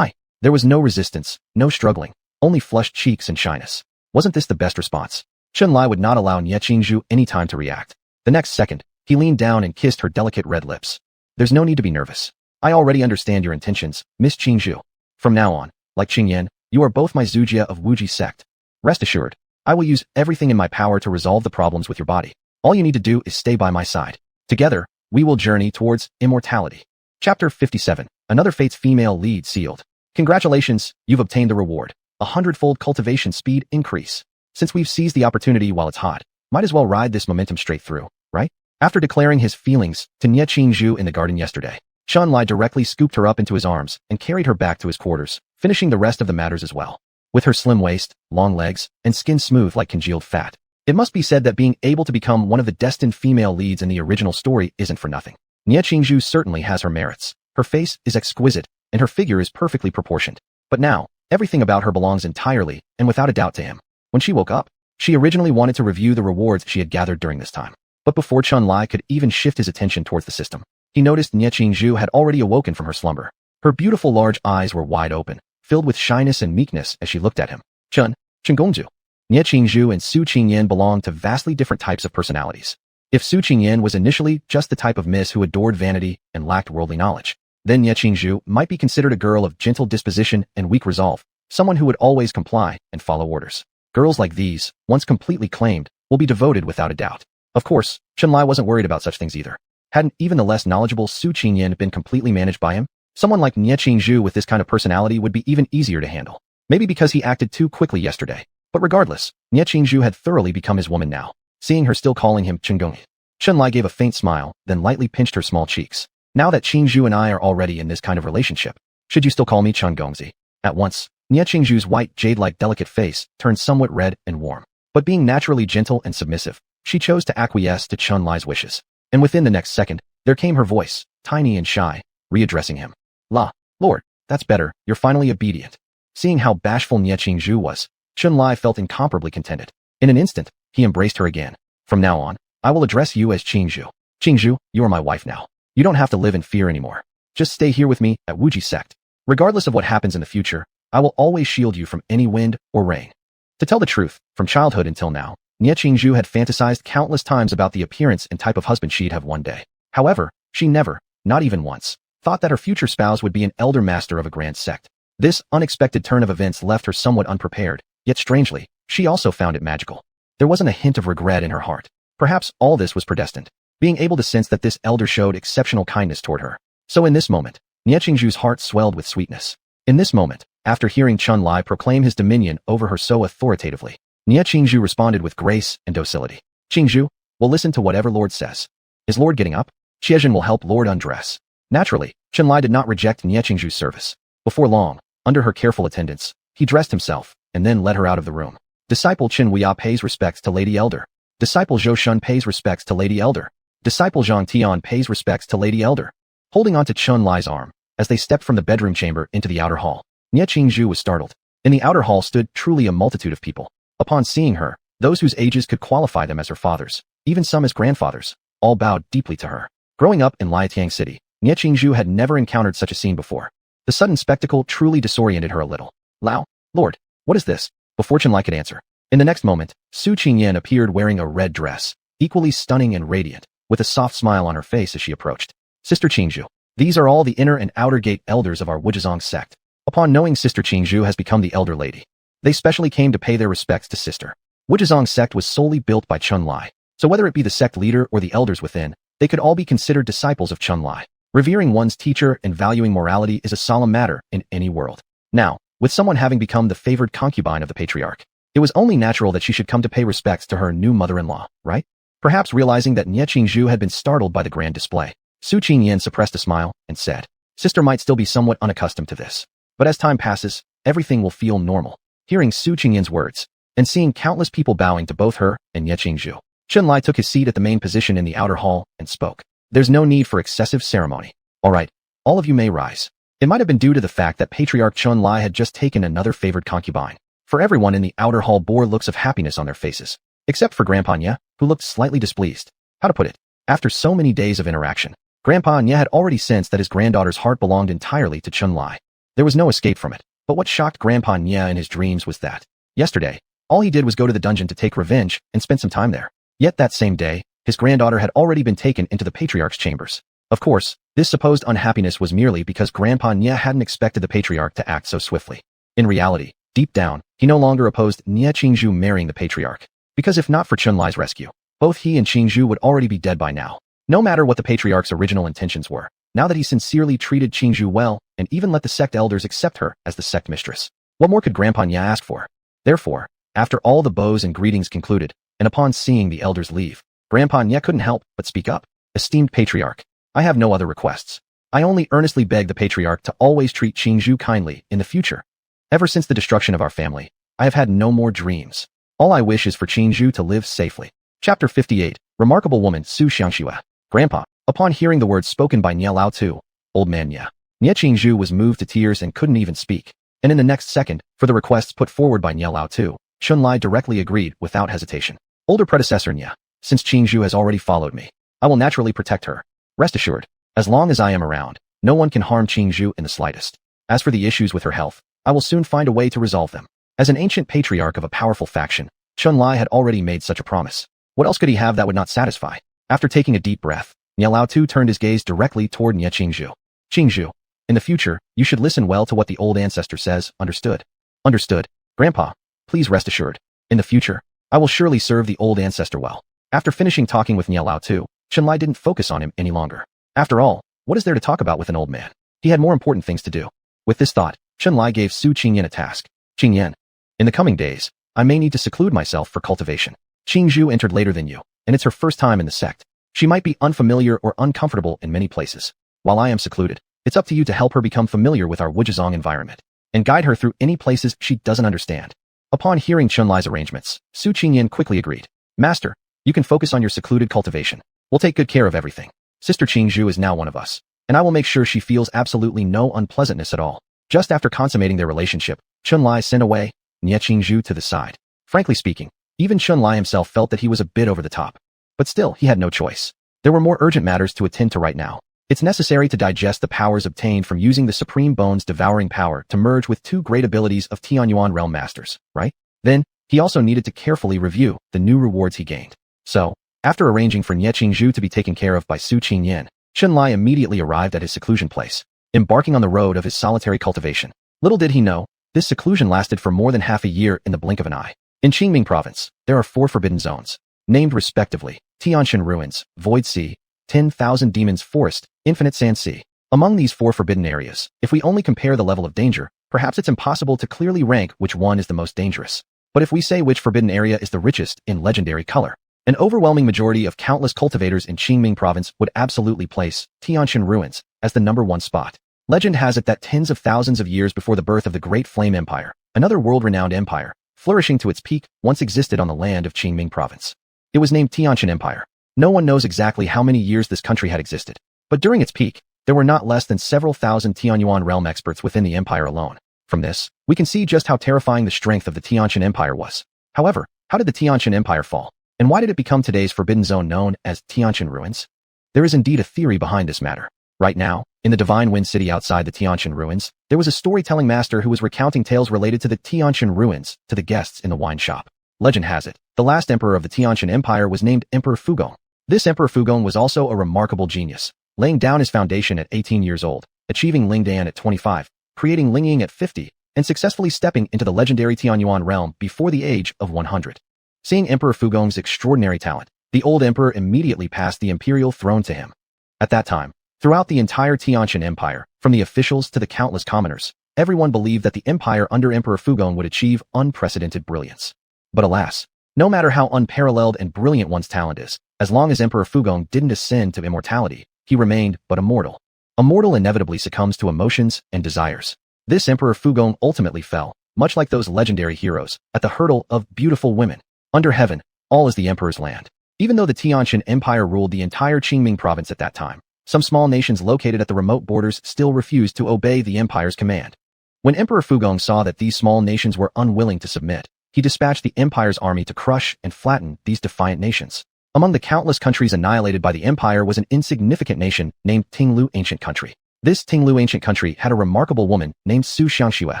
There was no resistance, no struggling, only flushed cheeks and shyness. Wasn't this the best response? Shunlai would not allow Ye Qingzhu any time to react. The next second, he leaned down and kissed her delicate red lips. There's no need to be nervous. I already understand your intentions, Miss Qingzhu. From now on, like Ching Yen, you are both my Zujia of Wuji sect. Rest assured, I will use everything in my power to resolve the problems with your body. All you need to do is stay by my side. Together, we will journey towards immortality. Chapter 57. Another Fate's female lead sealed. Congratulations, you've obtained the reward. A hundredfold cultivation speed increase. Since we've seized the opportunity while it's hot, might as well ride this momentum straight through, right? After declaring his feelings to Ye Qingzhu in the garden yesterday, Shunlai directly scooped her up into his arms and carried her back to his quarters, finishing the rest of the matters as well. With her slim waist, long legs, and skin smooth like congealed fat, it must be said that being able to become one of the destined female leads in the original story isn't for nothing. Ye Qingzhu certainly has her merits. Her face is exquisite, and her figure is perfectly proportioned. But now, everything about her belongs entirely and without a doubt to him. When she woke up, she originally wanted to review the rewards she had gathered during this time. But before Shunlai could even shift his attention towards the system, he noticed Ye Qingzhu had already awoken from her slumber. Her beautiful large eyes were wide open, filled with shyness and meekness as she looked at him. Chengongju. Ye Qingzhu and Su Ching Yen belonged to vastly different types of personalities. If Su Ching Yen was initially just the type of miss who adored vanity and lacked worldly knowledge, then Ye Qingzhu might be considered a girl of gentle disposition and weak resolve, someone who would always comply and follow orders. Girls like these, once completely claimed, will be devoted without a doubt. Of course, Chunlai wasn't worried about such things either. Hadn't even the less knowledgeable Su Ching Yen been completely managed by him? Someone like Ye Qingzhu with this kind of personality would be even easier to handle. Maybe because he acted too quickly yesterday. But regardless, Ye Qingzhu had thoroughly become his woman now. Seeing her still calling him Chunggong, Chunlai gave a faint smile, then lightly pinched her small cheeks. Now that Qingzhu and I are already in this kind of relationship, should you still call me Chunggongzi? At once, Ye Qingzhu's white jade-like delicate face turned somewhat red and warm. But being naturally gentle and submissive, she chose to acquiesce to Chunlai's wishes. And within the next second, there came her voice, tiny and shy, readdressing him. La, Lord, that's better, you're finally obedient. Seeing how bashful Ye Qingzhu was, Chunlai felt incomparably contented. In an instant, he embraced her again. From now on, I will address you as Qingzhu. Qingzhu, you are my wife now. You don't have to live in fear anymore. Just stay here with me at Wuji sect. Regardless of what happens in the future, I will always shield you from any wind or rain. To tell the truth, from childhood until now, Ye Qingzhu had fantasized countless times about the appearance and type of husband she'd have one day. However, she never, not even once, thought that her future spouse would be an elder master of a grand sect. This unexpected turn of events left her somewhat unprepared, yet strangely, she also found it magical. There wasn't a hint of regret in her heart. Perhaps all this was predestined, being able to sense that this elder showed exceptional kindness toward her. So in this moment, Ye Qingzhu's heart swelled with sweetness. In this moment, after hearing Chunlai proclaim his dominion over her so authoritatively, Ye Qingzhu responded with grace and docility. Qingzhu, will listen to whatever Lord says. Is Lord getting up? Qiezhen will help Lord undress. Naturally, Chunlai did not reject Ye Qingzhu's service. Before long, under her careful attendance, he dressed himself, and then led her out of the room. Disciple Qin Huia pays respects to Lady Elder. Disciple Zhou Shun pays respects to Lady Elder. Disciple Zhang Tian pays respects to Lady Elder. Holding onto Chunlai's arm, as they stepped from the bedroom chamber into the outer hall, Ye Qingzhu was startled. In the outer hall stood truly a multitude of people. Upon seeing her, those whose ages could qualify them as her fathers, even some as grandfathers, all bowed deeply to her. Growing up in Ye Tian City, Ye Qingzhu had never encountered such a scene before. The sudden spectacle truly disoriented her a little. Lao, Lord, what is this? Before Chunlai could answer, in the next moment, Su Ching Yen appeared wearing a red dress, equally stunning and radiant, with a soft smile on her face as she approached. Sister Qingzhu, these are all the inner and outer gate elders of our Wuzhizong sect. Upon knowing Sister Qingzhu has become the elder lady, they specially came to pay their respects to Sister. Wuzhizong sect was solely built by Chunlai, so whether it be the sect leader or the elders within, they could all be considered disciples of Chunlai. Revering one's teacher and valuing morality is a solemn matter in any world. Now, with someone having become the favored concubine of the patriarch, it was only natural that she should come to pay respects to her new mother-in-law, right? Perhaps realizing that Ye Qingzhu had been startled by the grand display, Su Ching Yen suppressed a smile and said, Sister might still be somewhat unaccustomed to this, but as time passes, everything will feel normal. Hearing Su Ching Yen's words, and seeing countless people bowing to both her and Ye Qingzhu, Chunlai took his seat at the main position in the outer hall and spoke. There's no need for excessive ceremony. All right, all of you may rise. It might have been due to the fact that Patriarch Chunlai had just taken another favored concubine. For everyone in the outer hall bore looks of happiness on their faces, except for Grandpa Nye, who looked slightly displeased. How to put it? After so many days of interaction, Grandpa Nye had already sensed that his granddaughter's heart belonged entirely to Chunlai. There was no escape from it, but what shocked Grandpa Nye in his dreams was that, yesterday, all he did was go to the dungeon to take revenge and spend some time there. Yet that same day, his granddaughter had already been taken into the Patriarch's chambers. Of course, this supposed unhappiness was merely because Grandpa Nye hadn't expected the Patriarch to act so swiftly. In reality, deep down, he no longer opposed Ye Qingzhu marrying the Patriarch, because if not for Chunlai's rescue, both he and Qingzhu would already be dead by now. No matter what the Patriarch's original intentions were, now that he sincerely treated Qingzhu well and even let the sect elders accept her as the sect mistress, what more could Grandpa Nye ask for? Therefore, after all the bows and greetings concluded, and upon seeing the elders leave, Grandpa Nye couldn't help but speak up. Esteemed Patriarch, I have no other requests. I only earnestly beg the Patriarch to always treat Qingzhu kindly in the future. Ever since the destruction of our family, I have had no more dreams. All I wish is for Qingzhu to live safely. Chapter 58, Remarkable Woman Su Xiangxue. Grandpa, upon hearing the words spoken by Nye Lao Tu, old man Nye Qingzhu was moved to tears and couldn't even speak. And in the next second, for the requests put forward by Nye Lao Tu, Chunlai directly agreed without hesitation. Older predecessor Nye, since Qingzhu has already followed me, I will naturally protect her. Rest assured, as long as I am around, no one can harm Qingzhu in the slightest. As for the issues with her health, I will soon find a way to resolve them. As an ancient patriarch of a powerful faction, Chunlai had already made such a promise. What else could he have that would not satisfy? After taking a deep breath, Nielao turned his gaze directly toward Nye Qingzhu. Qingzhu, in the future, you should listen well to what the old ancestor says, understood? Understood, Grandpa. Please rest assured. In the future, I will surely serve the old ancestor well. After finishing talking with Nielao, Chunlai didn't focus on him any longer. After all, what is there to talk about with an old man? He had more important things to do. With this thought, Chunlai gave Su Ching Yen a task. Ching Yen, in the coming days, I may need to seclude myself for cultivation. Qingzhu entered later than you, and it's her first time in the sect. She might be unfamiliar or uncomfortable in many places. While I am secluded, it's up to you to help her become familiar with our Wujizong environment, and guide her through any places she doesn't understand. Upon hearing Chunlai's arrangements, Su Ching Yen quickly agreed. Master, you can focus on your secluded cultivation. We'll take good care of everything. Sister Qingzhu is now one of us, and I will make sure she feels absolutely no unpleasantness at all. Just after consummating their relationship, Chunlai sent away Nye Qingzhu to the side. Frankly speaking, even Chunlai himself felt that he was a bit over the top. But still, he had no choice. There were more urgent matters to attend to right now. It's necessary to digest the powers obtained from using the Supreme Bone's devouring power to merge with two great abilities of Tianyuan realm masters, right? Then, he also needed to carefully review the new rewards he gained. So, after arranging for Nye Qingzhu to be taken care of by Su Ching Yen, Chunlai immediately arrived at his seclusion place, embarking on the road of his solitary cultivation. Little did he know, this seclusion lasted for more than half a year in the blink of an eye. In Qingming Province, there are 4 forbidden zones, named respectively, Tianshan Ruins, Void Sea, 10,000 Demons Forest, Infinite Sand Sea. Among these 4 forbidden areas, if we only compare the level of danger, perhaps it's impossible to clearly rank which one is the most dangerous. But if we say which forbidden area is the richest in legendary color, an overwhelming majority of countless cultivators in Qingming Province would absolutely place Tianshan Ruins as the #1 spot. Legend has it that tens of thousands of years before the birth of the Great Flame Empire, another world-renowned empire, flourishing to its peak, once existed on the land of Qingming Province. It was named Tianshan Empire. No one knows exactly how many years this country had existed, but during its peak, there were not less than several thousand Tianyuan realm experts within the empire alone. From this, we can see just how terrifying the strength of the Tianshan Empire was. However, how did the Tianshan Empire fall? And why did it become today's forbidden zone known as Tianshan Ruins? There is indeed a theory behind this matter. Right now, in the Divine Wind City outside the Tianshan Ruins, there was a storytelling master who was recounting tales related to the Tianshan Ruins to the guests in the wine shop. Legend has it, the last emperor of the Tianshan Empire was named Emperor Fugong. This Emperor Fugong was also a remarkable genius, laying down his foundation at 18 years old, achieving Lingdan at 25, creating Lingying at 50, and successfully stepping into the legendary Tianyuan realm before the age of 100. Seeing Emperor Fugong's extraordinary talent, the old emperor immediately passed the imperial throne to him. At that time, throughout the entire Tianshan Empire, from the officials to the countless commoners, everyone believed that the empire under Emperor Fugong would achieve unprecedented brilliance. But alas, no matter how unparalleled and brilliant one's talent is, as long as Emperor Fugong didn't ascend to immortality, he remained but a mortal. A mortal inevitably succumbs to emotions and desires. This Emperor Fugong ultimately fell, much like those legendary heroes, at the hurdle of beautiful women. Under heaven, all is the emperor's land. Even though the Tianshan Empire ruled the entire Qingming province at that time, some small nations located at the remote borders still refused to obey the empire's command. When Emperor Fugong saw that these small nations were unwilling to submit, he dispatched the empire's army to crush and flatten these defiant nations. Among the countless countries annihilated by the empire was an insignificant nation named Tinglu Ancient Country. This Tinglu Ancient Country had a remarkable woman named Su Xiangxue.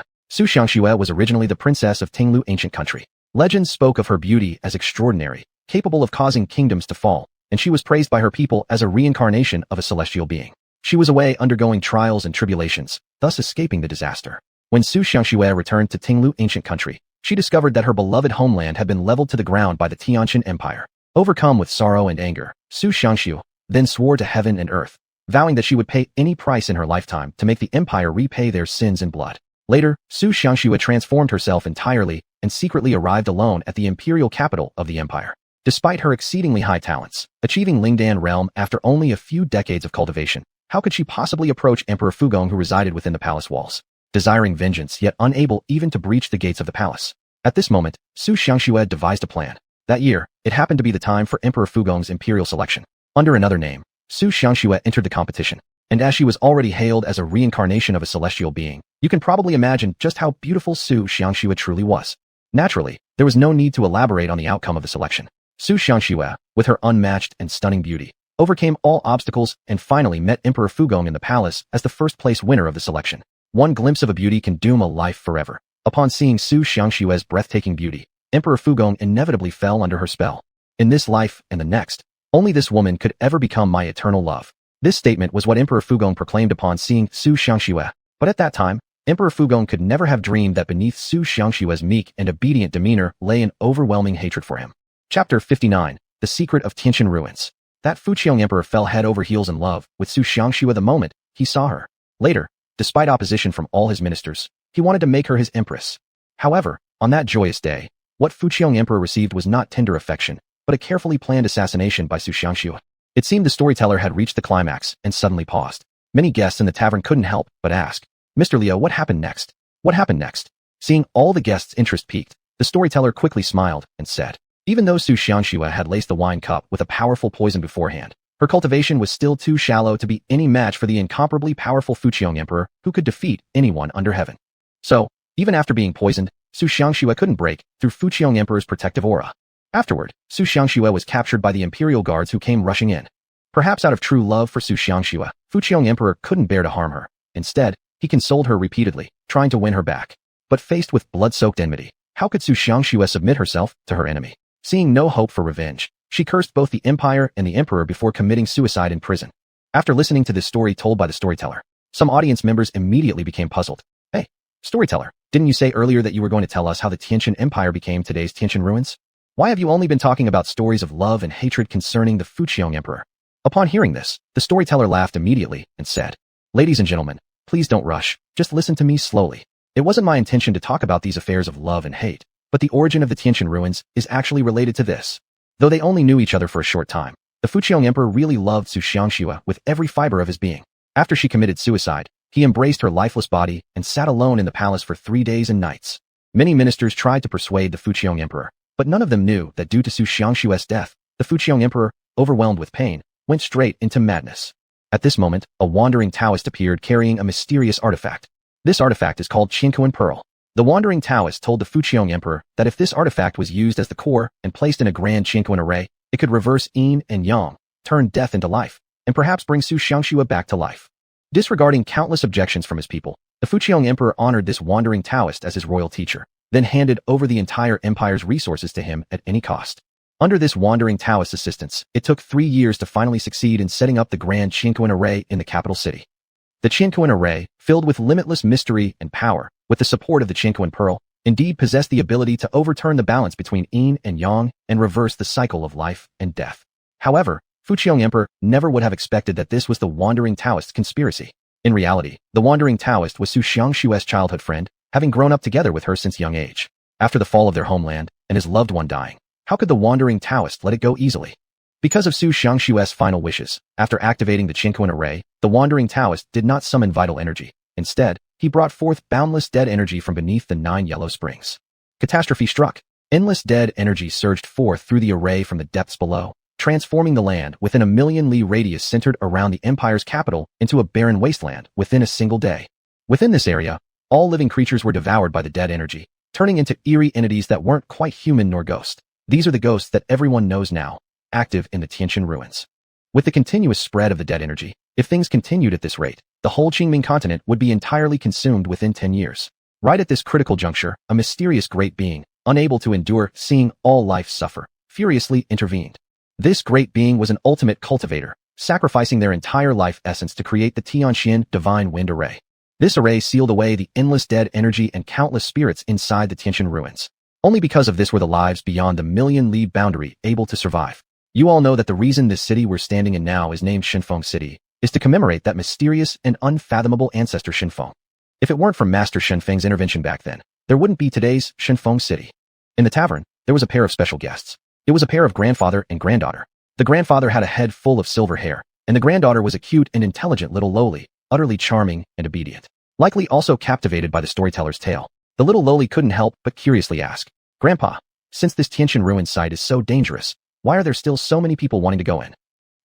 Su Xiangxue was originally the princess of Tinglu Ancient Country. Legends spoke of her beauty as extraordinary, capable of causing kingdoms to fall, and she was praised by her people as a reincarnation of a celestial being. She was away undergoing trials and tribulations, thus escaping the disaster. When Su Xiangxue returned to Tinglu Ancient Country, she discovered that her beloved homeland had been leveled to the ground by the Tianshan Empire. Overcome with sorrow and anger, Su Xiangxue then swore to heaven and earth, vowing that she would pay any price in her lifetime to make the empire repay their sins in blood. Later, Su Xiangxue transformed herself entirely and secretly arrived alone at the imperial capital of the empire. Despite her exceedingly high talents, achieving Lingdan realm after only a few decades of cultivation, how could she possibly approach Emperor Fugong who resided within the palace walls, desiring vengeance yet unable even to breach the gates of the palace? At this moment, Su Xiangxue devised a plan. That year, it happened to be the time for Emperor Fugong's imperial selection. Under another name, Su Xiangxue entered the competition, and as she was already hailed as a reincarnation of a celestial being, you can probably imagine just how beautiful Su Xiangxue truly was. Naturally, there was no need to elaborate on the outcome of the selection. Su Xiangxue, with her unmatched and stunning beauty, overcame all obstacles and finally met Emperor Fugong in the palace as the first-place winner of the selection. One glimpse of a beauty can doom a life forever. Upon seeing Su Xiangxue's breathtaking beauty, Emperor Fugong inevitably fell under her spell. In this life and the next, Only this woman could ever become my eternal love. This statement was what Emperor Fugong proclaimed upon seeing Su Xiangxue, but at that time, Emperor Fugong could never have dreamed that beneath Su Xiangxue's meek and obedient demeanor lay an overwhelming hatred for him. Chapter 59. The Secret of Tianqian Ruins. That Fuqiang Emperor fell head over heels in love with Su Xiangxue the moment he saw her. Later, despite opposition from all his ministers, he wanted to make her his empress. However, on that joyous day, what Fuqiang Emperor received was not tender affection, but a carefully planned assassination by Su Xiangxue. It seemed the storyteller had reached the climax and suddenly paused. Many guests in the tavern couldn't help but ask, "Mr. Liu, what happened next? What happened next?" Seeing all the guests' interest piqued, the storyteller quickly smiled and said, even though Su Xiangxue had laced the wine cup with a powerful poison beforehand, her cultivation was still too shallow to be any match for the incomparably powerful Fuqiang Emperor who could defeat anyone under heaven. So, even after being poisoned, Su Xiangxue couldn't break through Fuqiang Emperor's protective aura. Afterward, Su Xiangxue was captured by the imperial guards who came rushing in. Perhaps out of true love for Su Xiangxue, Fuqiang Emperor couldn't bear to harm her. Instead, he consoled her repeatedly, trying to win her back. But faced with blood-soaked enmity, how could Su Xiangxue submit herself to her enemy? Seeing no hope for revenge, she cursed both the empire and the emperor before committing suicide in prison. After listening to this story told by the storyteller, some audience members immediately became puzzled. Hey, storyteller, didn't you say earlier that you were going to tell us how the Tianqian Empire became today's Tianqian ruins? Why have you only been talking about stories of love and hatred concerning the Fuqiang Emperor? Upon hearing this, the storyteller laughed immediately and said, "Ladies and gentlemen, please don't rush, just listen to me slowly. It wasn't my intention to talk about these affairs of love and hate, but the origin of the Tianqian ruins is actually related to this. Though they only knew each other for a short time, the Fuqiang Emperor really loved Su Xiangxue with every fiber of his being. After she committed suicide, he embraced her lifeless body and sat alone in the palace for 3 days and nights. Many ministers tried to persuade the Fuqiang Emperor, but none of them knew that due to Su Xiangxue's death, the Fuqiang Emperor, overwhelmed with pain, went straight into madness. At this moment, a wandering Taoist appeared carrying a mysterious artifact. This artifact is called Xuanhuan Pearl. The wandering Taoist told the Fuqiang Emperor that if this artifact was used as the core and placed in a grand Xuanhuan array, it could reverse yin and yang, turn death into life, and perhaps bring Su Xiangxue back to life. Disregarding countless objections from his people, the Fuqiang Emperor honored this wandering Taoist as his royal teacher, then handed over the entire empire's resources to him at any cost. Under this wandering Taoist assistance, it took 3 years to finally succeed in setting up the grand Xuanhuan array in the capital city. The Xuanhuan array, filled with limitless mystery and power, with the support of the Xuanhuan Pearl, indeed possessed the ability to overturn the balance between yin and yang and reverse the cycle of life and death. However, Fuqiang Emperor never would have expected that this was the wandering Taoist's conspiracy. In reality, the wandering Taoist was Su Xiangxue's childhood friend, having grown up together with her since young age. After the fall of their homeland and his loved one dying, how could the wandering Taoist let it go easily? Because of Su Xiangxue's final wishes, after activating the Xuanhuan array, the wandering Taoist did not summon vital energy. Instead, he brought forth boundless dead energy from beneath the 9 yellow springs. Catastrophe struck. Endless dead energy surged forth through the array from the depths below, transforming the land within a 1,000,000-li radius centered around the empire's capital into a barren wasteland within a single day. Within this area, all living creatures were devoured by the dead energy, turning into eerie entities that weren't quite human nor ghost. These are the ghosts that everyone knows now, active in the Tianqian ruins. With the continuous spread of the dead energy, if things continued at this rate, the whole Qingming continent would be entirely consumed within 10 years. Right at this critical juncture, a mysterious great being, unable to endure seeing all life suffer, furiously intervened. This great being was an ultimate cultivator, sacrificing their entire life essence to create the Tianqian Divine Wind Array. This array sealed away the endless dead energy and countless spirits inside the Tianqian ruins. Only because of this were the lives beyond the 1,000,000-li boundary able to survive. You all know that the reason this city we're standing in now is named Shenfeng City is to commemorate that mysterious and unfathomable ancestor Shenfeng. If it weren't for Master Shenfeng's intervention back then, there wouldn't be today's Shenfeng City. In the tavern, there was a pair of special guests. It was a pair of grandfather and granddaughter. The grandfather had a head full of silver hair, and the granddaughter was a cute and intelligent little lowly, utterly charming and obedient. Likely also captivated by the storyteller's tale, the little lowly couldn't help but curiously ask, "Grandpa, since this Tianqian ruin site is so dangerous, why are there still so many people wanting to go in?"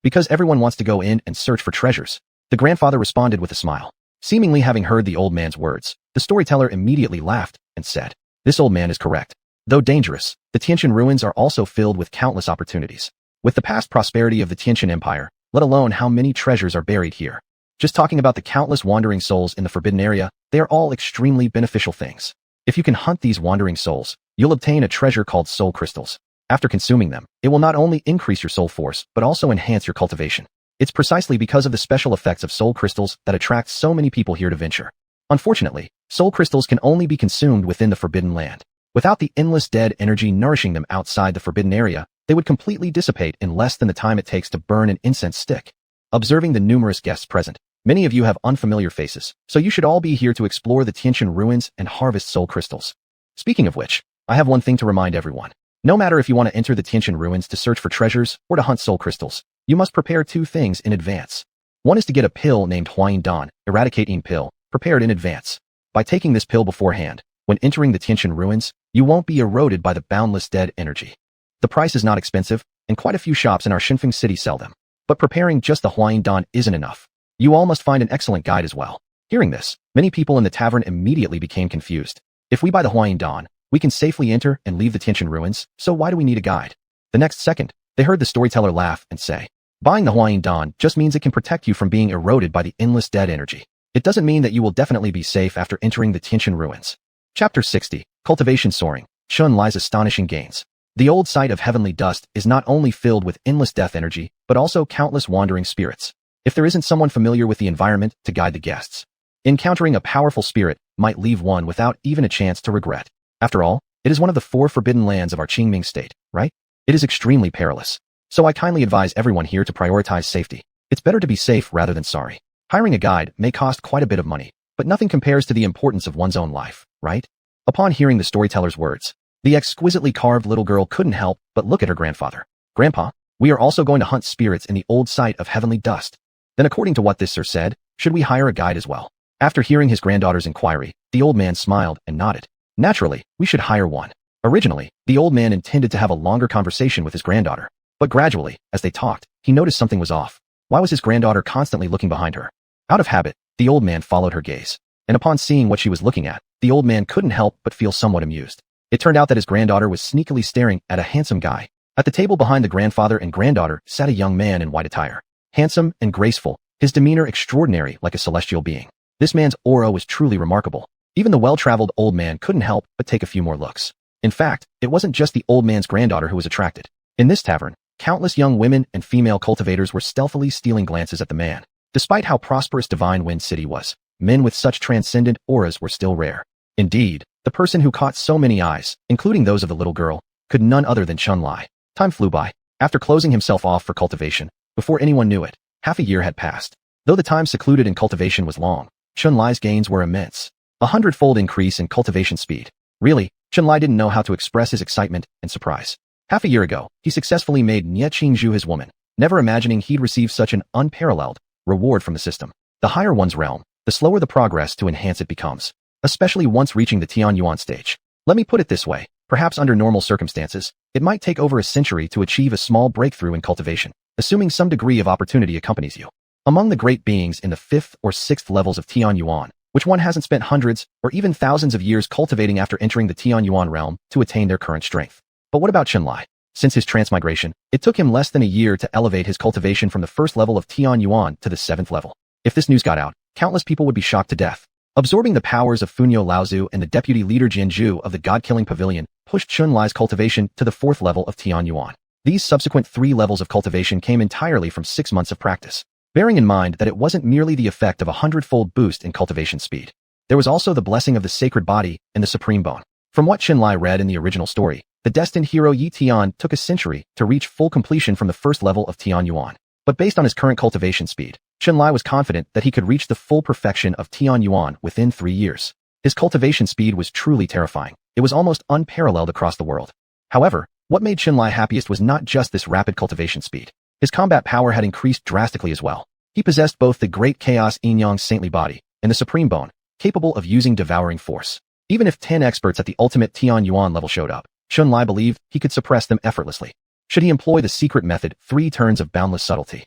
"Because everyone wants to go in and search for treasures," the grandfather responded with a smile. Seemingly having heard the old man's words, the storyteller immediately laughed and said, "This old man is correct. Though dangerous, the Tianqian ruins are also filled with countless opportunities. With the past prosperity of the Tianqian Empire, let alone how many treasures are buried here. Just talking about the countless wandering souls in the forbidden area, they are all extremely beneficial things. If you can hunt these wandering souls, you'll obtain a treasure called soul crystals. After consuming them, it will not only increase your soul force, but also enhance your cultivation. It's precisely because of the special effects of soul crystals that attract so many people here to venture. Unfortunately, soul crystals can only be consumed within the Forbidden Land. Without the endless dead energy nourishing them outside the forbidden area, they would completely dissipate in less than the time it takes to burn an incense stick. Observing the numerous guests present, many of you have unfamiliar faces, so you should all be here to explore the Tiantian ruins and harvest soul crystals. Speaking of which, I have one thing to remind everyone. No matter if you want to enter the Tiantian ruins to search for treasures or to hunt soul crystals, you must prepare two things in advance. One is to get a pill named huanhuan, eradicating pill, prepared in advance. By taking this pill beforehand, when entering the Tiantian ruins, you won't be eroded by the boundless dead energy. The price is not expensive, and quite a few shops in our Xinfeng city sell them. But preparing just the huanhuan isn't enough. You all must find an excellent guide as well. Hearing this, many people in the tavern immediately became confused. If we buy the huanhuan, we can safely enter and leave the Tiantian ruins, so why do we need a guide? The next second, they heard the storyteller laugh and say, buying the huanhuan just means it can protect you from being eroded by the endless dead energy. It doesn't mean that you will definitely be safe after entering the Tiantian ruins. Chapter 60, Cultivation Soaring, Xunlai's Astonishing Gains. The old site of heavenly dust is not only filled with endless death energy, but also countless wandering spirits. If there isn't someone familiar with the environment to guide the guests, encountering a powerful spirit might leave one without even a chance to regret. After all, it is one of the 4 forbidden lands of our Qingming state, right? It is extremely perilous. So I kindly advise everyone here to prioritize safety. It's better to be safe rather than sorry. Hiring a guide may cost quite a bit of money, but nothing compares to the importance of one's own life, right? Upon hearing the storyteller's words, the exquisitely carved little girl couldn't help but look at her grandfather. Grandpa, we are also going to hunt spirits in the old site of heavenly dust. Then according to what this sir said, should we hire a guide as well? After hearing his granddaughter's inquiry, the old man smiled and nodded. Naturally, we should hire one. Originally, the old man intended to have a longer conversation with his granddaughter, but gradually, as they talked, he noticed something was off. Why was his granddaughter constantly looking behind her? Out of habit, the old man followed her gaze, and upon seeing what she was looking at, the old man couldn't help but feel somewhat amused. It turned out that his granddaughter was sneakily staring at a handsome guy. At the table behind the grandfather and granddaughter sat a young man in white attire. Handsome and graceful, his demeanor extraordinary like a celestial being. This man's aura was truly remarkable. Even the well-traveled old man couldn't help but take a few more looks. In fact, it wasn't just the old man's granddaughter who was attracted. In this tavern, countless young women and female cultivators were stealthily stealing glances at the man. Despite how prosperous Divine Wind City was, men with such transcendent auras were still rare. Indeed, the person who caught so many eyes, including those of the little girl, could none other than Xunlai. Time flew by. After closing himself off for cultivation, before anyone knew it, half a year had passed. Though the time secluded in cultivation was long, Xunlai's gains were immense. A hundredfold increase in cultivation speed. Really, Xunlai didn't know how to express his excitement and surprise. Half a year ago, he successfully made Ye Tian his woman, never imagining he'd receive such an unparalleled reward from the system. The higher one's realm, the slower the progress to enhance it becomes, especially once reaching the Tianyuan stage. Let me put it this way, perhaps under normal circumstances, it might take over a century to achieve a small breakthrough in cultivation, assuming some degree of opportunity accompanies you. Among the great beings in the 5th or 6th levels of Tianyuan, which one hasn't spent hundreds or even thousands of years cultivating after entering the Tianyuan realm to attain their current strength. But what about Xunlai? Since his transmigration, it took him less than a year to elevate his cultivation from the 1st level of Tianyuan to the 7th level. If this news got out, countless people would be shocked to death. Absorbing the powers of Funyo Laozu and the deputy leader Jianzhu of the God-Killing Pavilion pushed Xunlai's cultivation to the 4th level of Tianyuan. These subsequent 3 levels of cultivation came entirely from 6 months of practice. Bearing in mind that it wasn't merely the effect of a hundredfold boost in cultivation speed. There was also the blessing of the sacred body and the supreme bone. From what Xunlai read in the original story, the destined hero Ye Tian took a century to reach full completion from the 1st level of Tianyuan. But based on his current cultivation speed, Xunlai was confident that he could reach the full perfection of Tianyuan within 3 years. His cultivation speed was truly terrifying. It was almost unparalleled across the world. However, what made Xunlai happiest was not just this rapid cultivation speed. His combat power had increased drastically as well. He possessed both the Great Chaos Yin-Yang saintly body and the Supreme Bone, capable of using devouring force. Even if 10 experts at the ultimate Tianyuan level showed up, Xunlai believed he could suppress them effortlessly. Should he employ the secret method, 3 turns of boundless subtlety?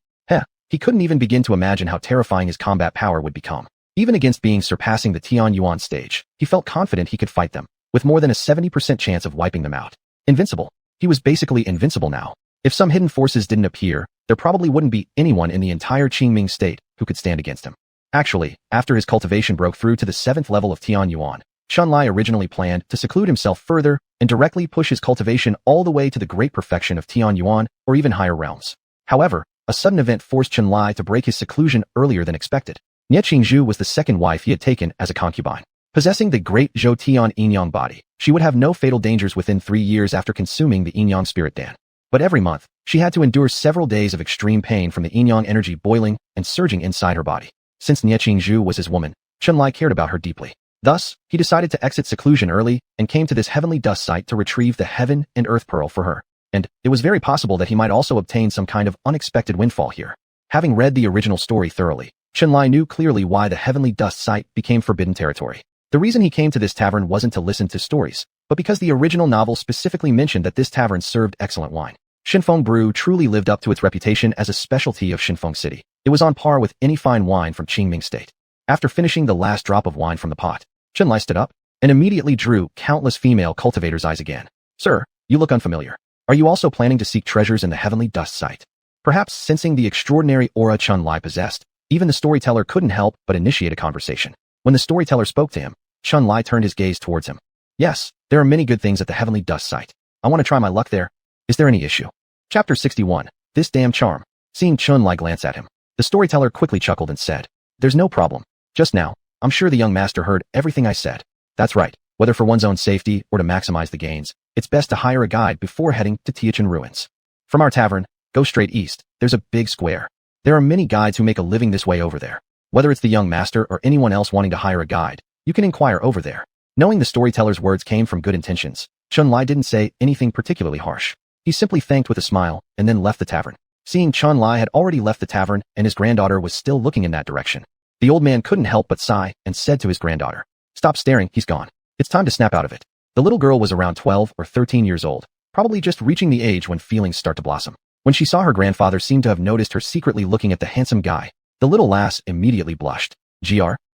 He couldn't even begin to imagine how terrifying his combat power would become. Even against beings surpassing the Tianyuan stage, he felt confident he could fight them, with more than a 70% chance of wiping them out. Invincible. He was basically invincible now. If some hidden forces didn't appear, there probably wouldn't be anyone in the entire Qingming state who could stand against him. Actually, after his cultivation broke through to the 7th level of Tianyuan, Xunlai originally planned to seclude himself further and directly push his cultivation all the way to the great perfection of xuanhuan or even higher realms. However, a sudden event forced Chunlai to break his seclusion earlier than expected. Ye Tian was the second wife he had taken as a concubine. Possessing the great Zhou Tian yin-yang body, she would have no fatal dangers within 3 years after consuming the yin-yang spirit dan. But every month, she had to endure several days of extreme pain from the yin-yang energy boiling and surging inside her body. Since Ye Tian was his woman, Chunlai cared about her deeply. Thus, he decided to exit seclusion early and came to this heavenly dust site to retrieve the heaven and earth pearl for her. And it was very possible that he might also obtain some kind of unexpected windfall here. Having read the original story thoroughly, Chunlai knew clearly why the heavenly dust site became forbidden territory. The reason he came to this tavern wasn't to listen to stories, but because the original novel specifically mentioned that this tavern served excellent wine. Xinfeng Brew truly lived up to its reputation as a specialty of Xinfeng City. It was on par with any fine wine from Qingming State. After finishing the last drop of wine from the pot, Chunlai stood up and immediately drew countless female cultivators' eyes again. Sir, you look unfamiliar. Are you also planning to seek treasures in the heavenly dust site? Perhaps sensing the extraordinary aura Chunlai possessed, even the storyteller couldn't help but initiate a conversation. When the storyteller spoke to him, Chunlai turned his gaze towards him. Yes, there are many good things at the heavenly dust site. I want to try my luck there. Is there any issue? Chapter 61. This damn charm. Seeing Chunlai glance at him, the storyteller quickly chuckled and said, There's no problem. Just now, I'm sure the young master heard everything I said. That's right. Whether for one's own safety or to maximize the gains, it's best to hire a guide before heading to Tianjin ruins. From our tavern, go straight east. There's a big square. There are many guides who make a living this way over there. Whether it's the young master or anyone else wanting to hire a guide, you can inquire over there. Knowing the storyteller's words came from good intentions, Chunlai didn't say anything particularly harsh. He simply thanked with a smile and then left the tavern. Seeing Chunlai had already left the tavern and his granddaughter was still looking in that direction, the old man couldn't help but sigh and said to his granddaughter, Stop staring, he's gone. It's time to snap out of it. The little girl was around 12 or 13 years old, probably just reaching the age when feelings start to blossom. When she saw her grandfather seem to have noticed her secretly looking at the handsome guy, the little lass immediately blushed.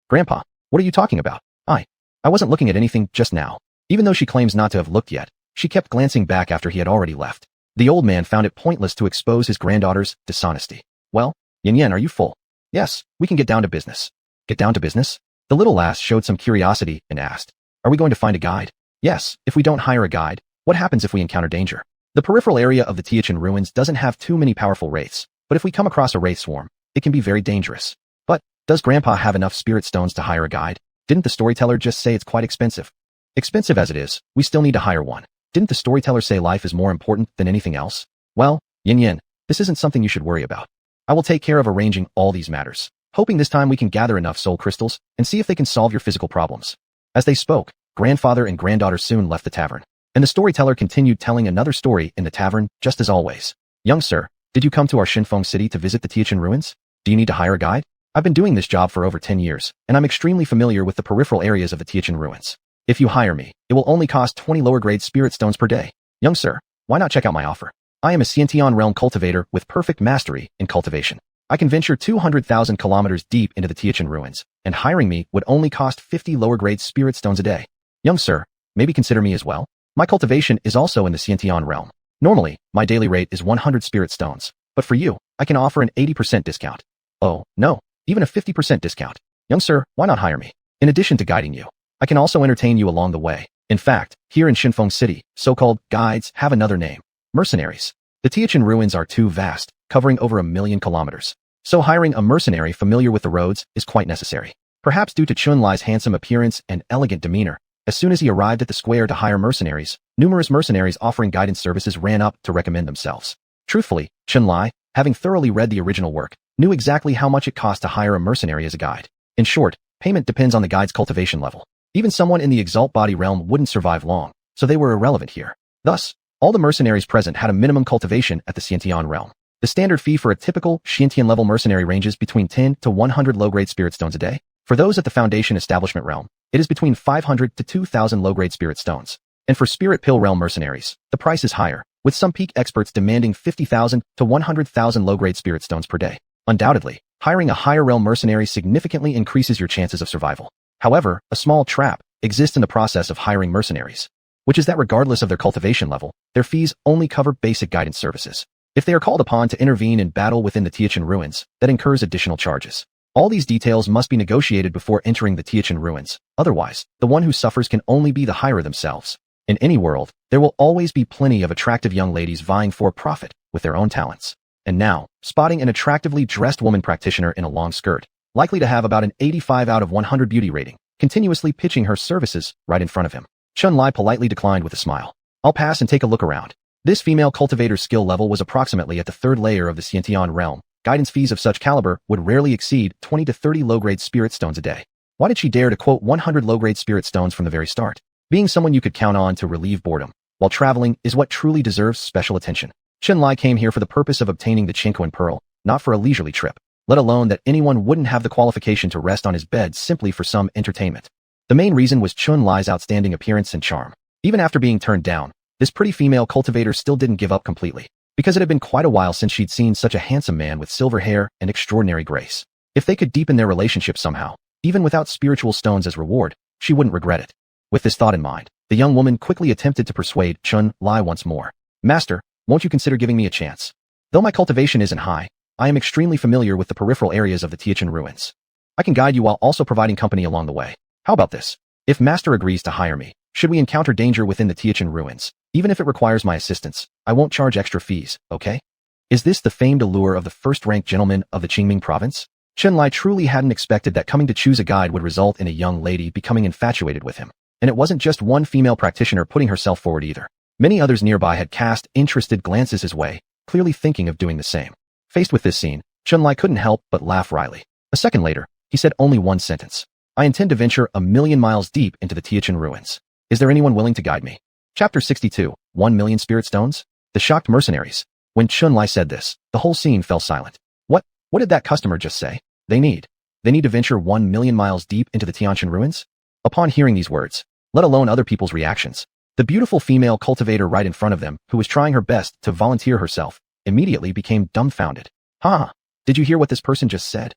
Grandpa, what are you talking about? I wasn't looking at anything just now. Even though she claims not to have looked yet, she kept glancing back after he had already left. The old man found it pointless to expose his granddaughter's dishonesty. Well, Yen, are you full? Yes, we can get down to business. Get down to business? The little lass showed some curiosity and asked, Are we going to find a guide? Yes, if we don't hire a guide, what happens if we encounter danger? The peripheral area of the Tianjin ruins doesn't have too many powerful wraiths, but if we come across a wraith swarm, it can be very dangerous. But, does Grandpa have enough spirit stones to hire a guide? Didn't the storyteller just say it's quite expensive? Expensive as it is, we still need to hire one. Didn't the storyteller say life is more important than anything else? Well, Yen, this isn't something you should worry about. I will take care of arranging all these matters, hoping this time we can gather enough soul crystals and see if they can solve your physical problems. As they spoke, grandfather and granddaughter soon left the tavern, and the storyteller continued telling another story in the tavern, just as always. Young sir, did you come to our Xinfeng city to visit the Tianjin ruins? Do you need to hire a guide? I've been doing this job for over 10 years, and I'm extremely familiar with the peripheral areas of the Tianjin ruins. If you hire me, it will only cost 20 lower grade spirit stones per day. Young sir, why not check out my offer? I am a Xiantian realm cultivator with perfect mastery in cultivation. I can venture 200,000 kilometers deep into the Tianjin ruins, and hiring me would only cost 50 lower grade spirit stones a day. Young sir, maybe consider me as well. My cultivation is also in the Xiantian realm. Normally, my daily rate is 100 spirit stones, but for you, I can offer an 80% discount. Oh, no, even a 50% discount. Young sir, why not hire me? In addition to guiding you, I can also entertain you along the way. In fact, here in Xinfeng City, so-called guides have another name: mercenaries. The Tianjin ruins are too vast, covering over 1 million kilometers. So hiring a mercenary familiar with the roads is quite necessary. Perhaps due to Chunlai's handsome appearance and elegant demeanor, as soon as he arrived at the square to hire mercenaries, numerous mercenaries offering guidance services ran up to recommend themselves. Truthfully, Chunlai, having thoroughly read the original work, knew exactly how much it cost to hire a mercenary as a guide. In short, payment depends on the guide's cultivation level. Even someone in the exalt body realm wouldn't survive long, so they were irrelevant here. Thus, all the mercenaries present had a minimum cultivation at the Xiantian realm. The standard fee for a typical Xiantian level mercenary ranges between 10 to 100 low-grade spirit stones a day. For those at the Foundation Establishment realm, it is between 500 to 2,000 low-grade spirit stones. And for Spirit Pill realm mercenaries, the price is higher, with some peak experts demanding 50,000 to 100,000 low-grade spirit stones per day. Undoubtedly, hiring a higher realm mercenary significantly increases your chances of survival. However, a small trap exists in the process of hiring mercenaries, which is that regardless of their cultivation level, their fees only cover basic guidance services. If they are called upon to intervene in battle within the Tianjin ruins, that incurs additional charges. All these details must be negotiated before entering the Tianjin ruins. Otherwise, the one who suffers can only be the hirer themselves. In any world, there will always be plenty of attractive young ladies vying for profit with their own talents. And now, spotting an attractively dressed woman practitioner in a long skirt, likely to have about an 85 out of 100 beauty rating, continuously pitching her services right in front of him. Chun-Li politely declined with a smile. I'll pass and take a look around. This female cultivator's skill level was approximately at the third layer of the Ye Tian realm. Guidance fees of such caliber would rarely exceed 20 to 30 low-grade spirit stones a day. Why did she dare to quote 100 low-grade spirit stones from the very start? Being someone you could count on to relieve boredom while traveling is what truly deserves special attention. Chun-Li came here for the purpose of obtaining the xuanhuan pearl, not for a leisurely trip, let alone that anyone wouldn't have the qualification to rest on his bed simply for some entertainment. The main reason was Chun-Li's outstanding appearance and charm. Even after being turned down, this pretty female cultivator still didn't give up completely, because it had been quite a while since she'd seen such a handsome man with silver hair and extraordinary grace. If they could deepen their relationship somehow, even without spiritual stones as reward, she wouldn't regret it. With this thought in mind, the young woman quickly attempted to persuade Chun-Li once more. Master, won't you consider giving me a chance? Though my cultivation isn't high, I am extremely familiar with the peripheral areas of the Tianjin ruins. I can guide you while also providing company along the way. How about this? If Master agrees to hire me, should we encounter danger within the Tianjin ruins, even if it requires my assistance, I won't charge extra fees, okay? Is this the famed allure of the first-rank gentleman of the Qingming province? Chun-Li truly hadn't expected that coming to choose a guide would result in a young lady becoming infatuated with him. And it wasn't just one female practitioner putting herself forward either. Many others nearby had cast interested glances his way, clearly thinking of doing the same. Faced with this scene, Chun-Li couldn't help but laugh wryly. A second later, he said only one sentence. I intend to venture 1,000,000 miles deep into the Tianjin ruins. Is there anyone willing to guide me? Chapter 62, 1,000,000 spirit stones? The shocked mercenaries. When Chun-Li said this, the whole scene fell silent. What did that customer just say? They need to venture 1,000,000 miles deep into the Tianjin ruins? Upon hearing these words, let alone other people's reactions, the beautiful female cultivator right in front of them, who was trying her best to volunteer herself, immediately became dumbfounded. Ha! Did you hear what this person just said?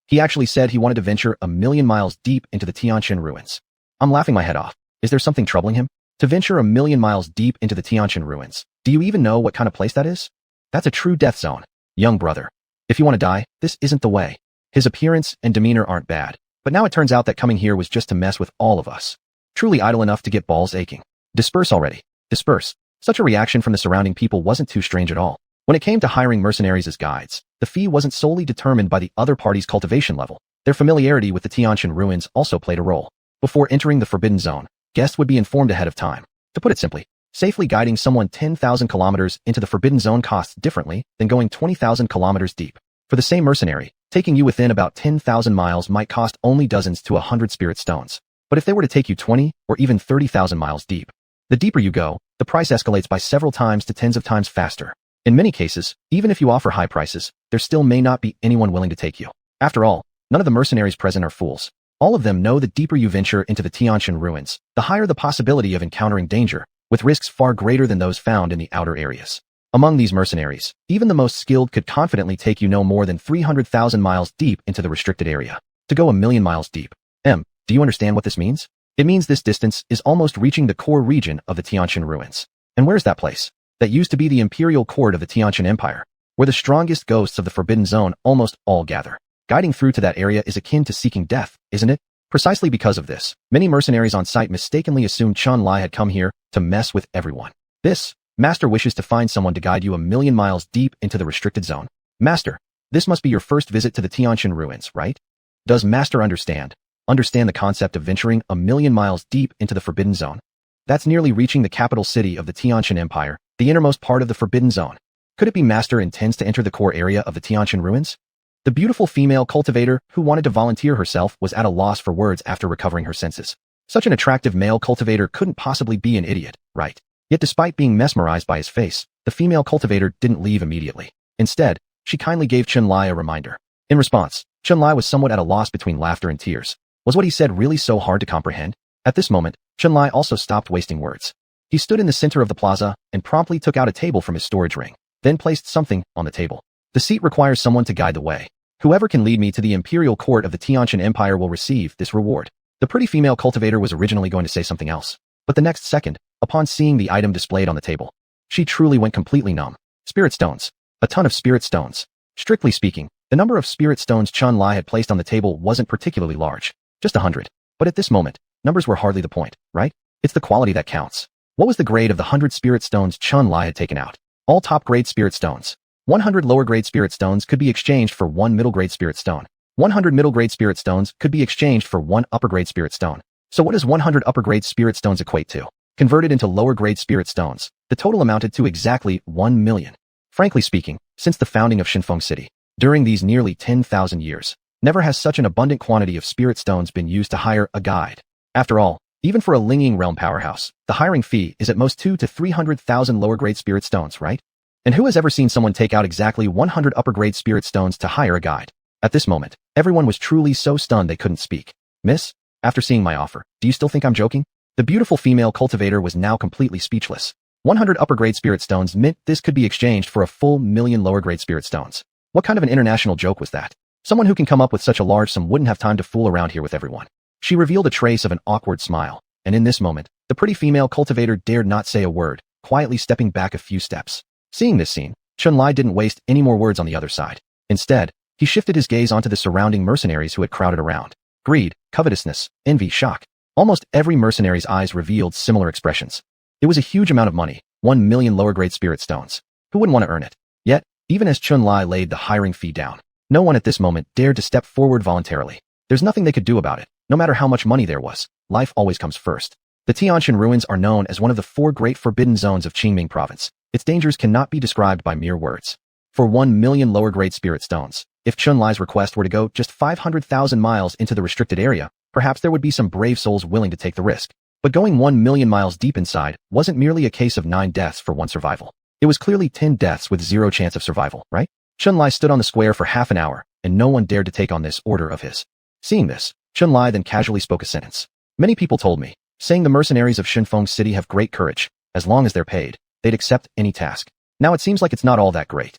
He actually said he wanted to venture 1,000,000 miles deep into the Tianjin ruins. I'm laughing my head off. Is there something troubling him? To venture 1,000,000 miles deep into the Tianjin ruins. Do you even know what kind of place that is? That's a true death zone. Young brother. If you want to die, this isn't the way. His appearance and demeanor aren't bad, but now it turns out that coming here was just to mess with all of us. Truly idle enough to get balls aching. Disperse already. Disperse. Such a reaction from the surrounding people wasn't too strange at all. When it came to hiring mercenaries as guides, the fee wasn't solely determined by the other party's cultivation level. Their familiarity with the Tianjin ruins also played a role. Before entering the Forbidden Zone, guests would be informed ahead of time. To put it simply, safely guiding someone 10,000 kilometers into the Forbidden Zone costs differently than going 20,000 kilometers deep. For the same mercenary, taking you within about 10,000 miles might cost only dozens to 100 spirit stones. But if they were to take you 20 or even 30,000 miles deep, the deeper you go, the price escalates by several times to tens of times faster. In many cases, even if you offer high prices, there still may not be anyone willing to take you. After all, none of the mercenaries present are fools. All of them know the deeper you venture into the Tianjin ruins, the higher the possibility of encountering danger, with risks far greater than those found in the outer areas. Among these mercenaries, even the most skilled could confidently take you no more than 300,000 miles deep into the restricted area. To go 1,000,000 miles deep. Do you understand what this means? It means this distance is almost reaching the core region of the Tianjin ruins. And where's that place? That used to be the imperial court of the Tianjin Empire, where the strongest ghosts of the Forbidden Zone almost all gather. Guiding through to that area is akin to seeking death, isn't it? Precisely because of this, many mercenaries on site mistakenly assumed Chun-Li had come here to mess with everyone. This, Master wishes to find someone to guide you 1,000,000 miles deep into the restricted zone. Master, this must be your first visit to the Tianjin ruins, right? Does Master understand the concept of venturing 1,000,000 miles deep into the Forbidden Zone? That's nearly reaching the capital city of the Tianjin Empire, the innermost part of the Forbidden Zone. Could it be Master intends to enter the core area of the Tianjin ruins? The beautiful female cultivator who wanted to volunteer herself was at a loss for words after recovering her senses. Such an attractive male cultivator couldn't possibly be an idiot, right? Yet despite being mesmerized by his face, the female cultivator didn't leave immediately. Instead, she kindly gave Chun-Li a reminder. In response, Chun-Li was somewhat at a loss between laughter and tears. Was what he said really so hard to comprehend? At this moment, Chun-Li also stopped wasting words. He stood in the center of the plaza and promptly took out a table from his storage ring, then placed something on the table. The seat requires someone to guide the way. Whoever can lead me to the imperial court of the Tianjin Empire will receive this reward. The pretty female cultivator was originally going to say something else, but the next second, upon seeing the item displayed on the table, she truly went completely numb. Spirit stones. A ton of spirit stones. Strictly speaking, the number of spirit stones Chun-Li had placed on the table wasn't particularly large, just 100. But at this moment, numbers were hardly the point, right? It's the quality that counts. What was the grade of the 100 spirit stones Chun Li had taken out? All top-grade spirit stones. 100 lower-grade spirit stones could be exchanged for 1 middle-grade spirit stone. 100 middle-grade spirit stones could be exchanged for 1 upper-grade spirit stone. So what does 100 upper-grade spirit stones equate to? Converted into lower-grade spirit stones, the total amounted to exactly 1 million. Frankly speaking, since the founding of Shinfeng City, during these nearly 10,000 years, never has such an abundant quantity of spirit stones been used to hire a guide. After all, even for a Linging realm powerhouse, the hiring fee is at most 200 to 300,000 lower-grade spirit stones, right? And who has ever seen someone take out exactly 100 upper-grade spirit stones to hire a guide? At this moment, everyone was truly so stunned they couldn't speak. Miss, after seeing my offer, do you still think I'm joking? The beautiful female cultivator was now completely speechless. 100 upper-grade spirit stones meant this could be exchanged for a full million lower-grade spirit stones. What kind of an international joke was that? Someone who can come up with such a large sum wouldn't have time to fool around here with everyone. She revealed a trace of an awkward smile, and in this moment, the pretty female cultivator dared not say a word, quietly stepping back a few steps. Seeing this scene, Chun Li didn't waste any more words on the other side. Instead, he shifted his gaze onto the surrounding mercenaries who had crowded around. Greed, covetousness, envy, shock. Almost every mercenary's eyes revealed similar expressions. It was a huge amount of money, 1 million lower-grade spirit stones. Who wouldn't want to earn it? Yet, even as Chun Li laid the hiring fee down, no one at this moment dared to step forward voluntarily. There's nothing they could do about it. No matter how much money there was, life always comes first. The Tianshan ruins are known as one of the 4 great forbidden zones of Qingming province. Its dangers cannot be described by mere words. For 1 million lower-grade spirit stones, if Chun Li's request were to go just 500,000 miles into the restricted area, perhaps there would be some brave souls willing to take the risk. But going 1 million miles deep inside wasn't merely a case of 9 deaths for 1 survival. It was clearly 10 deaths with 0 chance of survival, right? Chun Li stood on the square for half an hour, and no one dared to take on this order of his. Seeing this, Chun Li then casually spoke a sentence. Many people told me, saying the mercenaries of Shinfeng City have great courage. As long as they're paid, they'd accept any task. Now it seems like it's not all that great.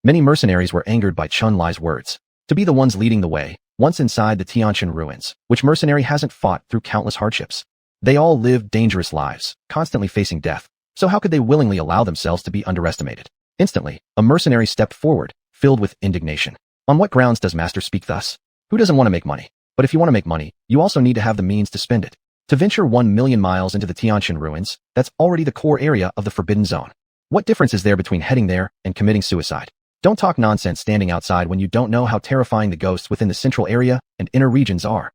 Many mercenaries were angered by Chun Li's words. To be the ones leading the way, once inside the Tianshan ruins, which mercenary hasn't fought through countless hardships? They all lived dangerous lives, constantly facing death. So how could they willingly allow themselves to be underestimated? Instantly, a mercenary stepped forward, filled with indignation. On what grounds does Master speak thus? Who doesn't want to make money? But if you want to make money, you also need to have the means to spend it. To venture 1 million miles into the Tianshan ruins, that's already the core area of the Forbidden Zone. What difference is there between heading there and committing suicide? Don't talk nonsense standing outside when you don't know how terrifying the ghosts within the central area and inner regions are.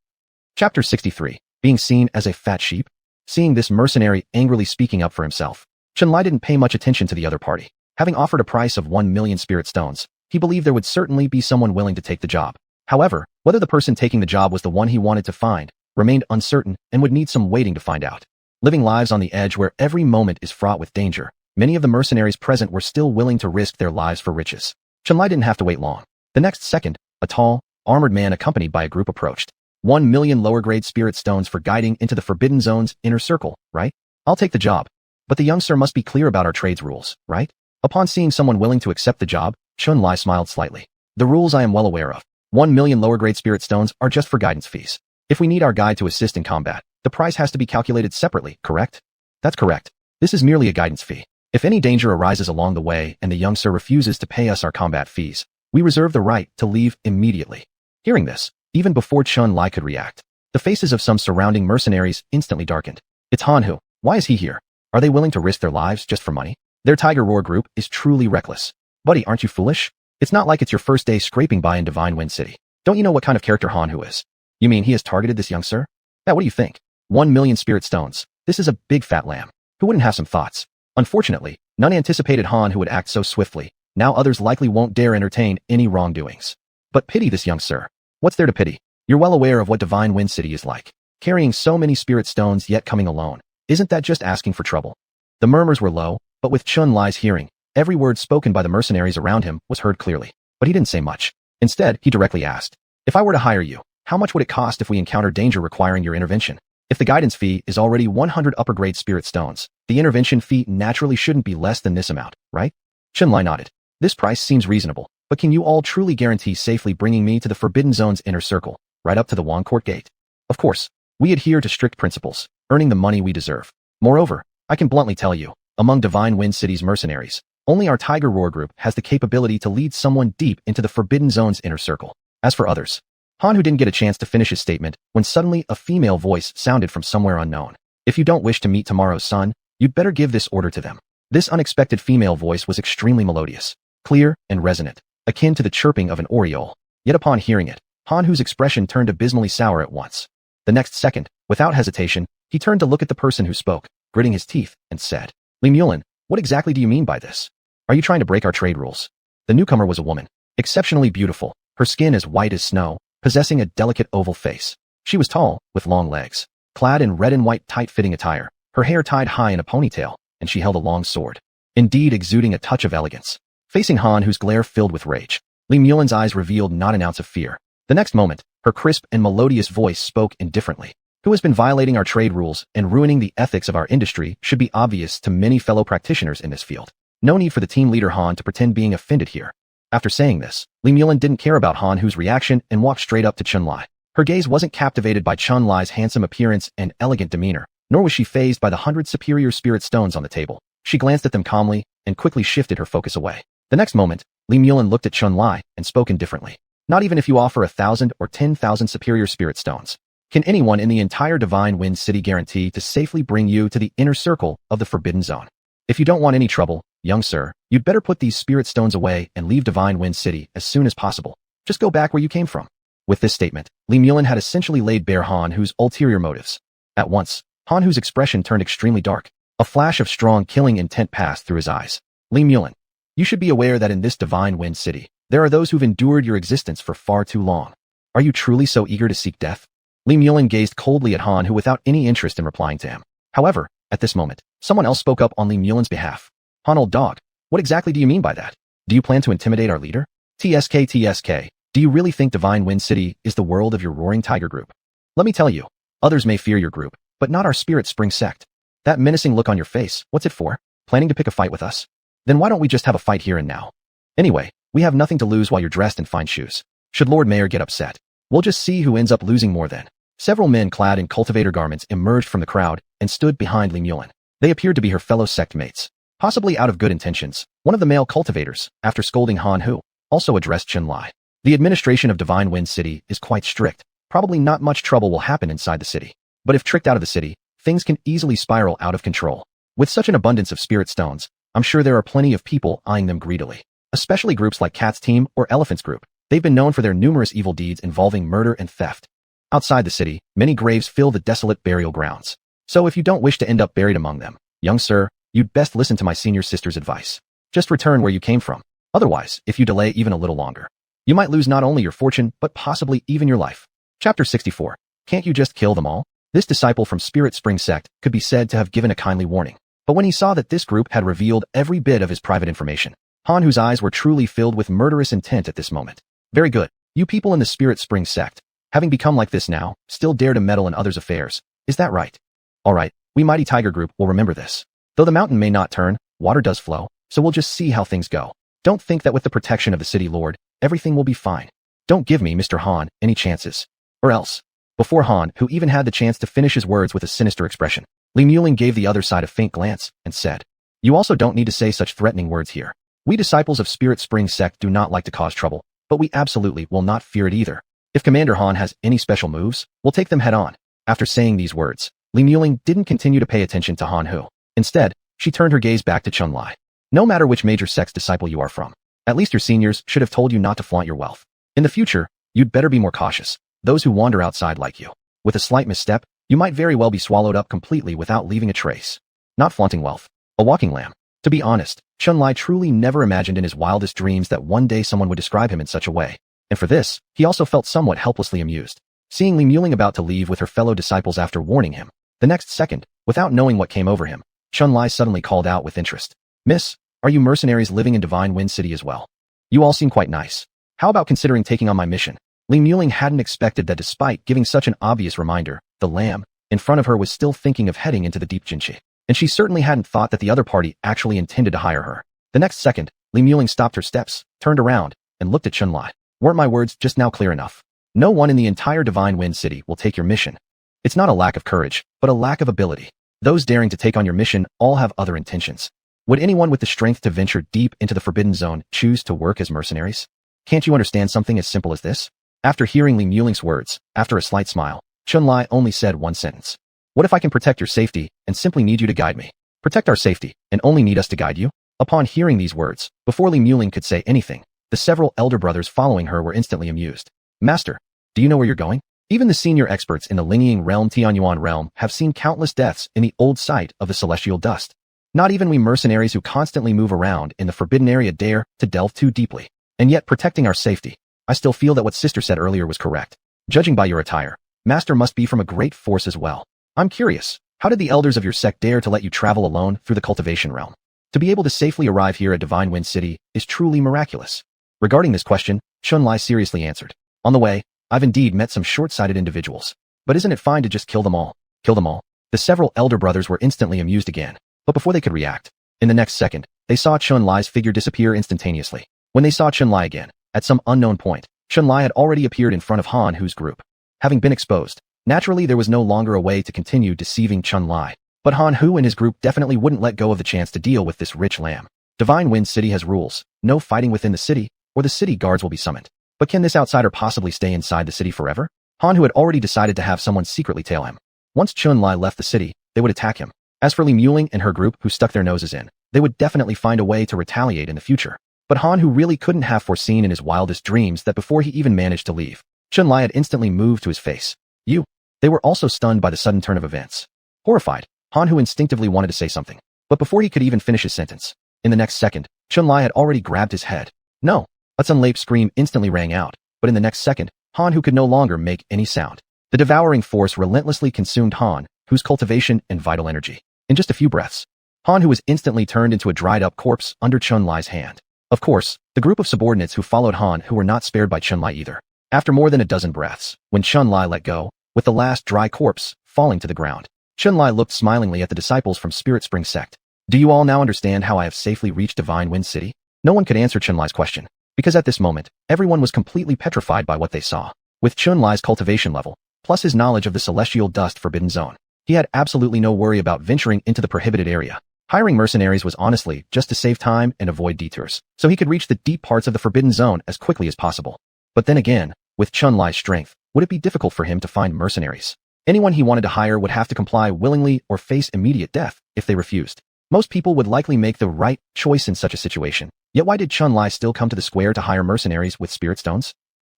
Chapter 63. Being seen as a fat sheep? Seeing this mercenary angrily speaking up for himself, Chun Li didn't pay much attention to the other party. Having offered a price of 1 million spirit stones, he believed there would certainly be someone willing to take the job. However, whether the person taking the job was the one he wanted to find remained uncertain and would need some waiting to find out. Living lives on the edge where every moment is fraught with danger, many of the mercenaries present were still willing to risk their lives for riches. Chun Li didn't have to wait long. The next second, a tall, armored man accompanied by a group approached. 1 million lower-grade spirit stones for guiding into the Forbidden Zone's inner circle, right? I'll take the job. But the young sir must be clear about our trades rules, right? Upon seeing someone willing to accept the job, Chun Li smiled slightly. The rules I am well aware of. 1 million lower-grade spirit stones are just for guidance fees. If we need our guide to assist in combat, the price has to be calculated separately, correct? That's correct. This is merely a guidance fee. If any danger arises along the way and the young sir refuses to pay us our combat fees, we reserve the right to leave immediately. Hearing this, even before Chun Li could react, the faces of some surrounding mercenaries instantly darkened. It's Hanhu. Why is he here? Are they willing to risk their lives just for money? Their Tiger Roar group is truly reckless. Buddy, aren't you foolish? It's not like it's your first day scraping by in Divine Wind City. Don't you know what kind of character Hanhu is? You mean he has targeted this young sir? Now what do you think? 1 million spirit stones. This is a big fat lamb. Who wouldn't have some thoughts? Unfortunately, none anticipated Han who would act so swiftly. Now others likely won't dare entertain any wrongdoings. But pity this young sir. What's there to pity? You're well aware of what Divine Wind City is like. Carrying so many spirit stones yet coming alone. Isn't that just asking for trouble? The murmurs were low, but with Chun Li's hearing, every word spoken by the mercenaries around him was heard clearly. But he didn't say much. Instead, he directly asked, if I were to hire you, how much would it cost if we encounter danger requiring your intervention? If the guidance fee is already 100 upper-grade spirit stones, the intervention fee naturally shouldn't be less than this amount, right? Chun Li nodded. This price seems reasonable, but can you all truly guarantee safely bringing me to the Forbidden Zone's inner circle, right up to the Wang Court Gate? Of course, we adhere to strict principles, earning the money we deserve. Moreover, I can bluntly tell you, among Divine Wind City's mercenaries, only our Tiger Roar group has the capability to lead someone deep into the Forbidden Zone's inner circle. As for others, Han who didn't get a chance to finish his statement when suddenly a female voice sounded from somewhere unknown. If you don't wish to meet tomorrow's sun, you'd better give this order to them. This unexpected female voice was extremely melodious, clear and resonant, akin to the chirping of an oriole. Yet upon hearing it, Han Hu's expression turned abysmally sour at once. The next second, without hesitation, he turned to look at the person who spoke, gritting his teeth, and said, Li Mulin, what exactly do you mean by this? Are you trying to break our trade rules? The newcomer was a woman, exceptionally beautiful, her skin as white as snow, possessing a delicate oval face. She was tall, with long legs, clad in red and white tight-fitting attire, her hair tied high in a ponytail, and she held a long sword, indeed exuding a touch of elegance. Facing Han, whose glare filled with rage, Li Mulin's eyes revealed not an ounce of fear. The next moment, her crisp and melodious voice spoke indifferently. Who has been violating our trade rules and ruining the ethics of our industry should be obvious to many fellow practitioners in this field. No need for the team leader Han to pretend being offended here. After saying this, Li Mulin didn't care about Han Hu's reaction and walked straight up to Chun Lai. Her gaze wasn't captivated by Chun Lai's handsome appearance and elegant demeanor, nor was she fazed by the 100 superior spirit stones on the table. She glanced at them calmly and quickly shifted her focus away. The next moment, Li Mulin looked at Chun Lai and spoke indifferently. Not even if you offer 1,000 or 10,000 superior spirit stones can anyone in the entire Divine Wind City guarantee to safely bring you to the inner circle of the Forbidden Zone. If you don't want any trouble, young sir, you'd better put these spirit stones away and leave Divine Wind City as soon as possible. Just go back where you came from. With this statement, Li Mulin had essentially laid bare Han Hu's ulterior motives. At once, Han Hu's expression turned extremely dark. A flash of strong killing intent passed through his eyes. Li Mulin, you should be aware that in this Divine Wind City, there are those who've endured your existence for far too long. Are you truly so eager to seek death? Li Mulin gazed coldly at Han Hu without any interest in replying to him. However, at this moment, someone else spoke up on Li Mulin's behalf. Han, old dog, what exactly do you mean by that? Do you plan to intimidate our leader? TSK, do you really think Divine Wind City is the world of your Roaring Tiger group? Let me tell you, others may fear your group, but not our Spirit Spring sect. That menacing look on your face, what's it for? Planning to pick a fight with us? Then why don't we just have a fight here and now? Anyway, we have nothing to lose while you're dressed in fine shoes. Should Lord Mayor get upset, we'll just see who ends up losing more then. Several men clad in cultivator garments emerged from the crowd and stood behind Li Mulin. They appeared to be her fellow sect mates. Possibly out of good intentions, one of the male cultivators, after scolding Han Hu, also addressed Chun Lai. The administration of Divine Wind City is quite strict. Probably not much trouble will happen inside the city. But if tricked out of the city, things can easily spiral out of control. With such an abundance of spirit stones, I'm sure there are plenty of people eyeing them greedily. Especially groups like Cat's Team or Elephant's Group. They've been known for their numerous evil deeds involving murder and theft. Outside the city, many graves fill the desolate burial grounds. So if you don't wish to end up buried among them, young sir, you'd best listen to my senior sister's advice. Just return where you came from. Otherwise, if you delay even a little longer, you might lose not only your fortune, but possibly even your life. Chapter 64. Can't you just kill them all? This disciple from Spirit Spring sect could be said to have given a kindly warning. But when he saw that this group had revealed every bit of his private information, Han Hu's eyes were truly filled with murderous intent at this moment. Very good. You people in the Spirit Spring sect, having become like this now, still dare to meddle in others' affairs. Is that right? All right, we Mighty Tiger Group will remember this. Though the mountain may not turn, water does flow, so we'll just see how things go. Don't think that with the protection of the city lord, everything will be fine. Don't give me, Mr. Han, any chances. Or else. Before Han, who even had the chance to finish his words with a sinister expression, Li Mulin gave the other side a faint glance and said, You also don't need to say such threatening words here. We disciples of Spirit Spring sect do not like to cause trouble, but we absolutely will not fear it either. If Commander Han has any special moves, we'll take them head on. After saying these words, Li Mulin didn't continue to pay attention to Han Hu. Instead, she turned her gaze back to Chun Lai. No matter which major sect's disciple you are from, at least your seniors should have told you not to flaunt your wealth. In the future, you'd better be more cautious. Those who wander outside like you, with a slight misstep, you might very well be swallowed up completely without leaving a trace. Not flaunting wealth. A walking lamb. To be honest, Chun Lai truly never imagined in his wildest dreams that one day someone would describe him in such a way. And for this, he also felt somewhat helplessly amused. Seeing Li Mulin about to leave with her fellow disciples after warning him, the next second, without knowing what came over him, Chun Lai suddenly called out with interest. Miss, are you mercenaries living in Divine Wind City as well? You all seem quite nice. How about considering taking on my mission? Li Mulin hadn't expected that despite giving such an obvious reminder, the lamb in front of her was still thinking of heading into the deep Jinchi. And she certainly hadn't thought that the other party actually intended to hire her. The next second, Li Mulin stopped her steps, turned around, and looked at Chun Lai. Weren't my words just now clear enough? No one in the entire Divine Wind City will take your mission. It's not a lack of courage, but a lack of ability. Those daring to take on your mission all have other intentions. Would anyone with the strength to venture deep into the Forbidden Zone choose to work as mercenaries? Can't you understand something as simple as this? After hearing Li Mulin's words, after a slight smile, Chun Lai only said one sentence. What if I can protect your safety and simply need you to guide me? Protect our safety and only need us to guide you? Upon hearing these words, before Li Muling could say anything, the several elder brothers following her were instantly amused. Master, do you know where you're going? Even the senior experts in the Lingying realm Tianyuan realm have seen countless deaths in the old site of the celestial dust. Not even we mercenaries who constantly move around in the forbidden area dare to delve too deeply. And yet protecting our safety. I still feel that what Sister said earlier was correct. Judging by your attire, Master must be from a great force as well. I'm curious, how did the elders of your sect dare to let you travel alone through the cultivation realm? To be able to safely arrive here at Divine Wind City is truly miraculous. Regarding this question, Xunlai seriously answered. On the way, I've indeed met some short-sighted individuals. But isn't it fine to just kill them all? Kill them all? The several elder brothers were instantly amused again. But before they could react, in the next second, they saw Xunlai's figure disappear instantaneously. When they saw Xunlai again, at some unknown point, Xunlai had already appeared in front of Han Hu's group. Having been exposed, naturally there was no longer a way to continue deceiving Xunlai. But Han Hu and his group definitely wouldn't let go of the chance to deal with this rich lamb. Divine Wind City has rules. No fighting within the city, or the city guards will be summoned. But can this outsider possibly stay inside the city forever? Han Hu had already decided to have someone secretly tail him. Once Xunlai left the city, they would attack him. As for Li Muling and her group who stuck their noses in, they would definitely find a way to retaliate in the future. But Han Hu really couldn't have foreseen in his wildest dreams that before he even managed to leave, Xunlai had instantly moved to his face. You. They were also stunned by the sudden turn of events. Horrified, Han Hu instinctively wanted to say something. But before he could even finish his sentence, in the next second, Xunlai had already grabbed his head. No! A unlaped scream instantly rang out, but in the next second, Han Hu could no longer make any sound. The devouring force relentlessly consumed Han Hu's cultivation and vital energy. In just a few breaths, Han Hu was instantly turned into a dried-up corpse under Xunlai's hand. Of course, the group of subordinates who followed Han Hu were not spared by Xunlai either. After more than a dozen breaths, when Xunlai let go, with the last dry corpse falling to the ground, Xunlai looked smilingly at the disciples from Spirit Spring Sect. Do you all now understand how I have safely reached Divine Wind City? No one could answer Xunlai's question, because at this moment, everyone was completely petrified by what they saw. With Xunlai's cultivation level, plus his knowledge of the celestial dust forbidden zone, he had absolutely no worry about venturing into the prohibited area. Hiring mercenaries was honestly just to save time and avoid detours, so he could reach the deep parts of the forbidden zone as quickly as possible. But then again, with Xunlai's strength, would it be difficult for him to find mercenaries? Anyone he wanted to hire would have to comply willingly or face immediate death if they refused. Most people would likely make the right choice in such a situation. Yet why did Xunlai still come to the square to hire mercenaries with spirit stones?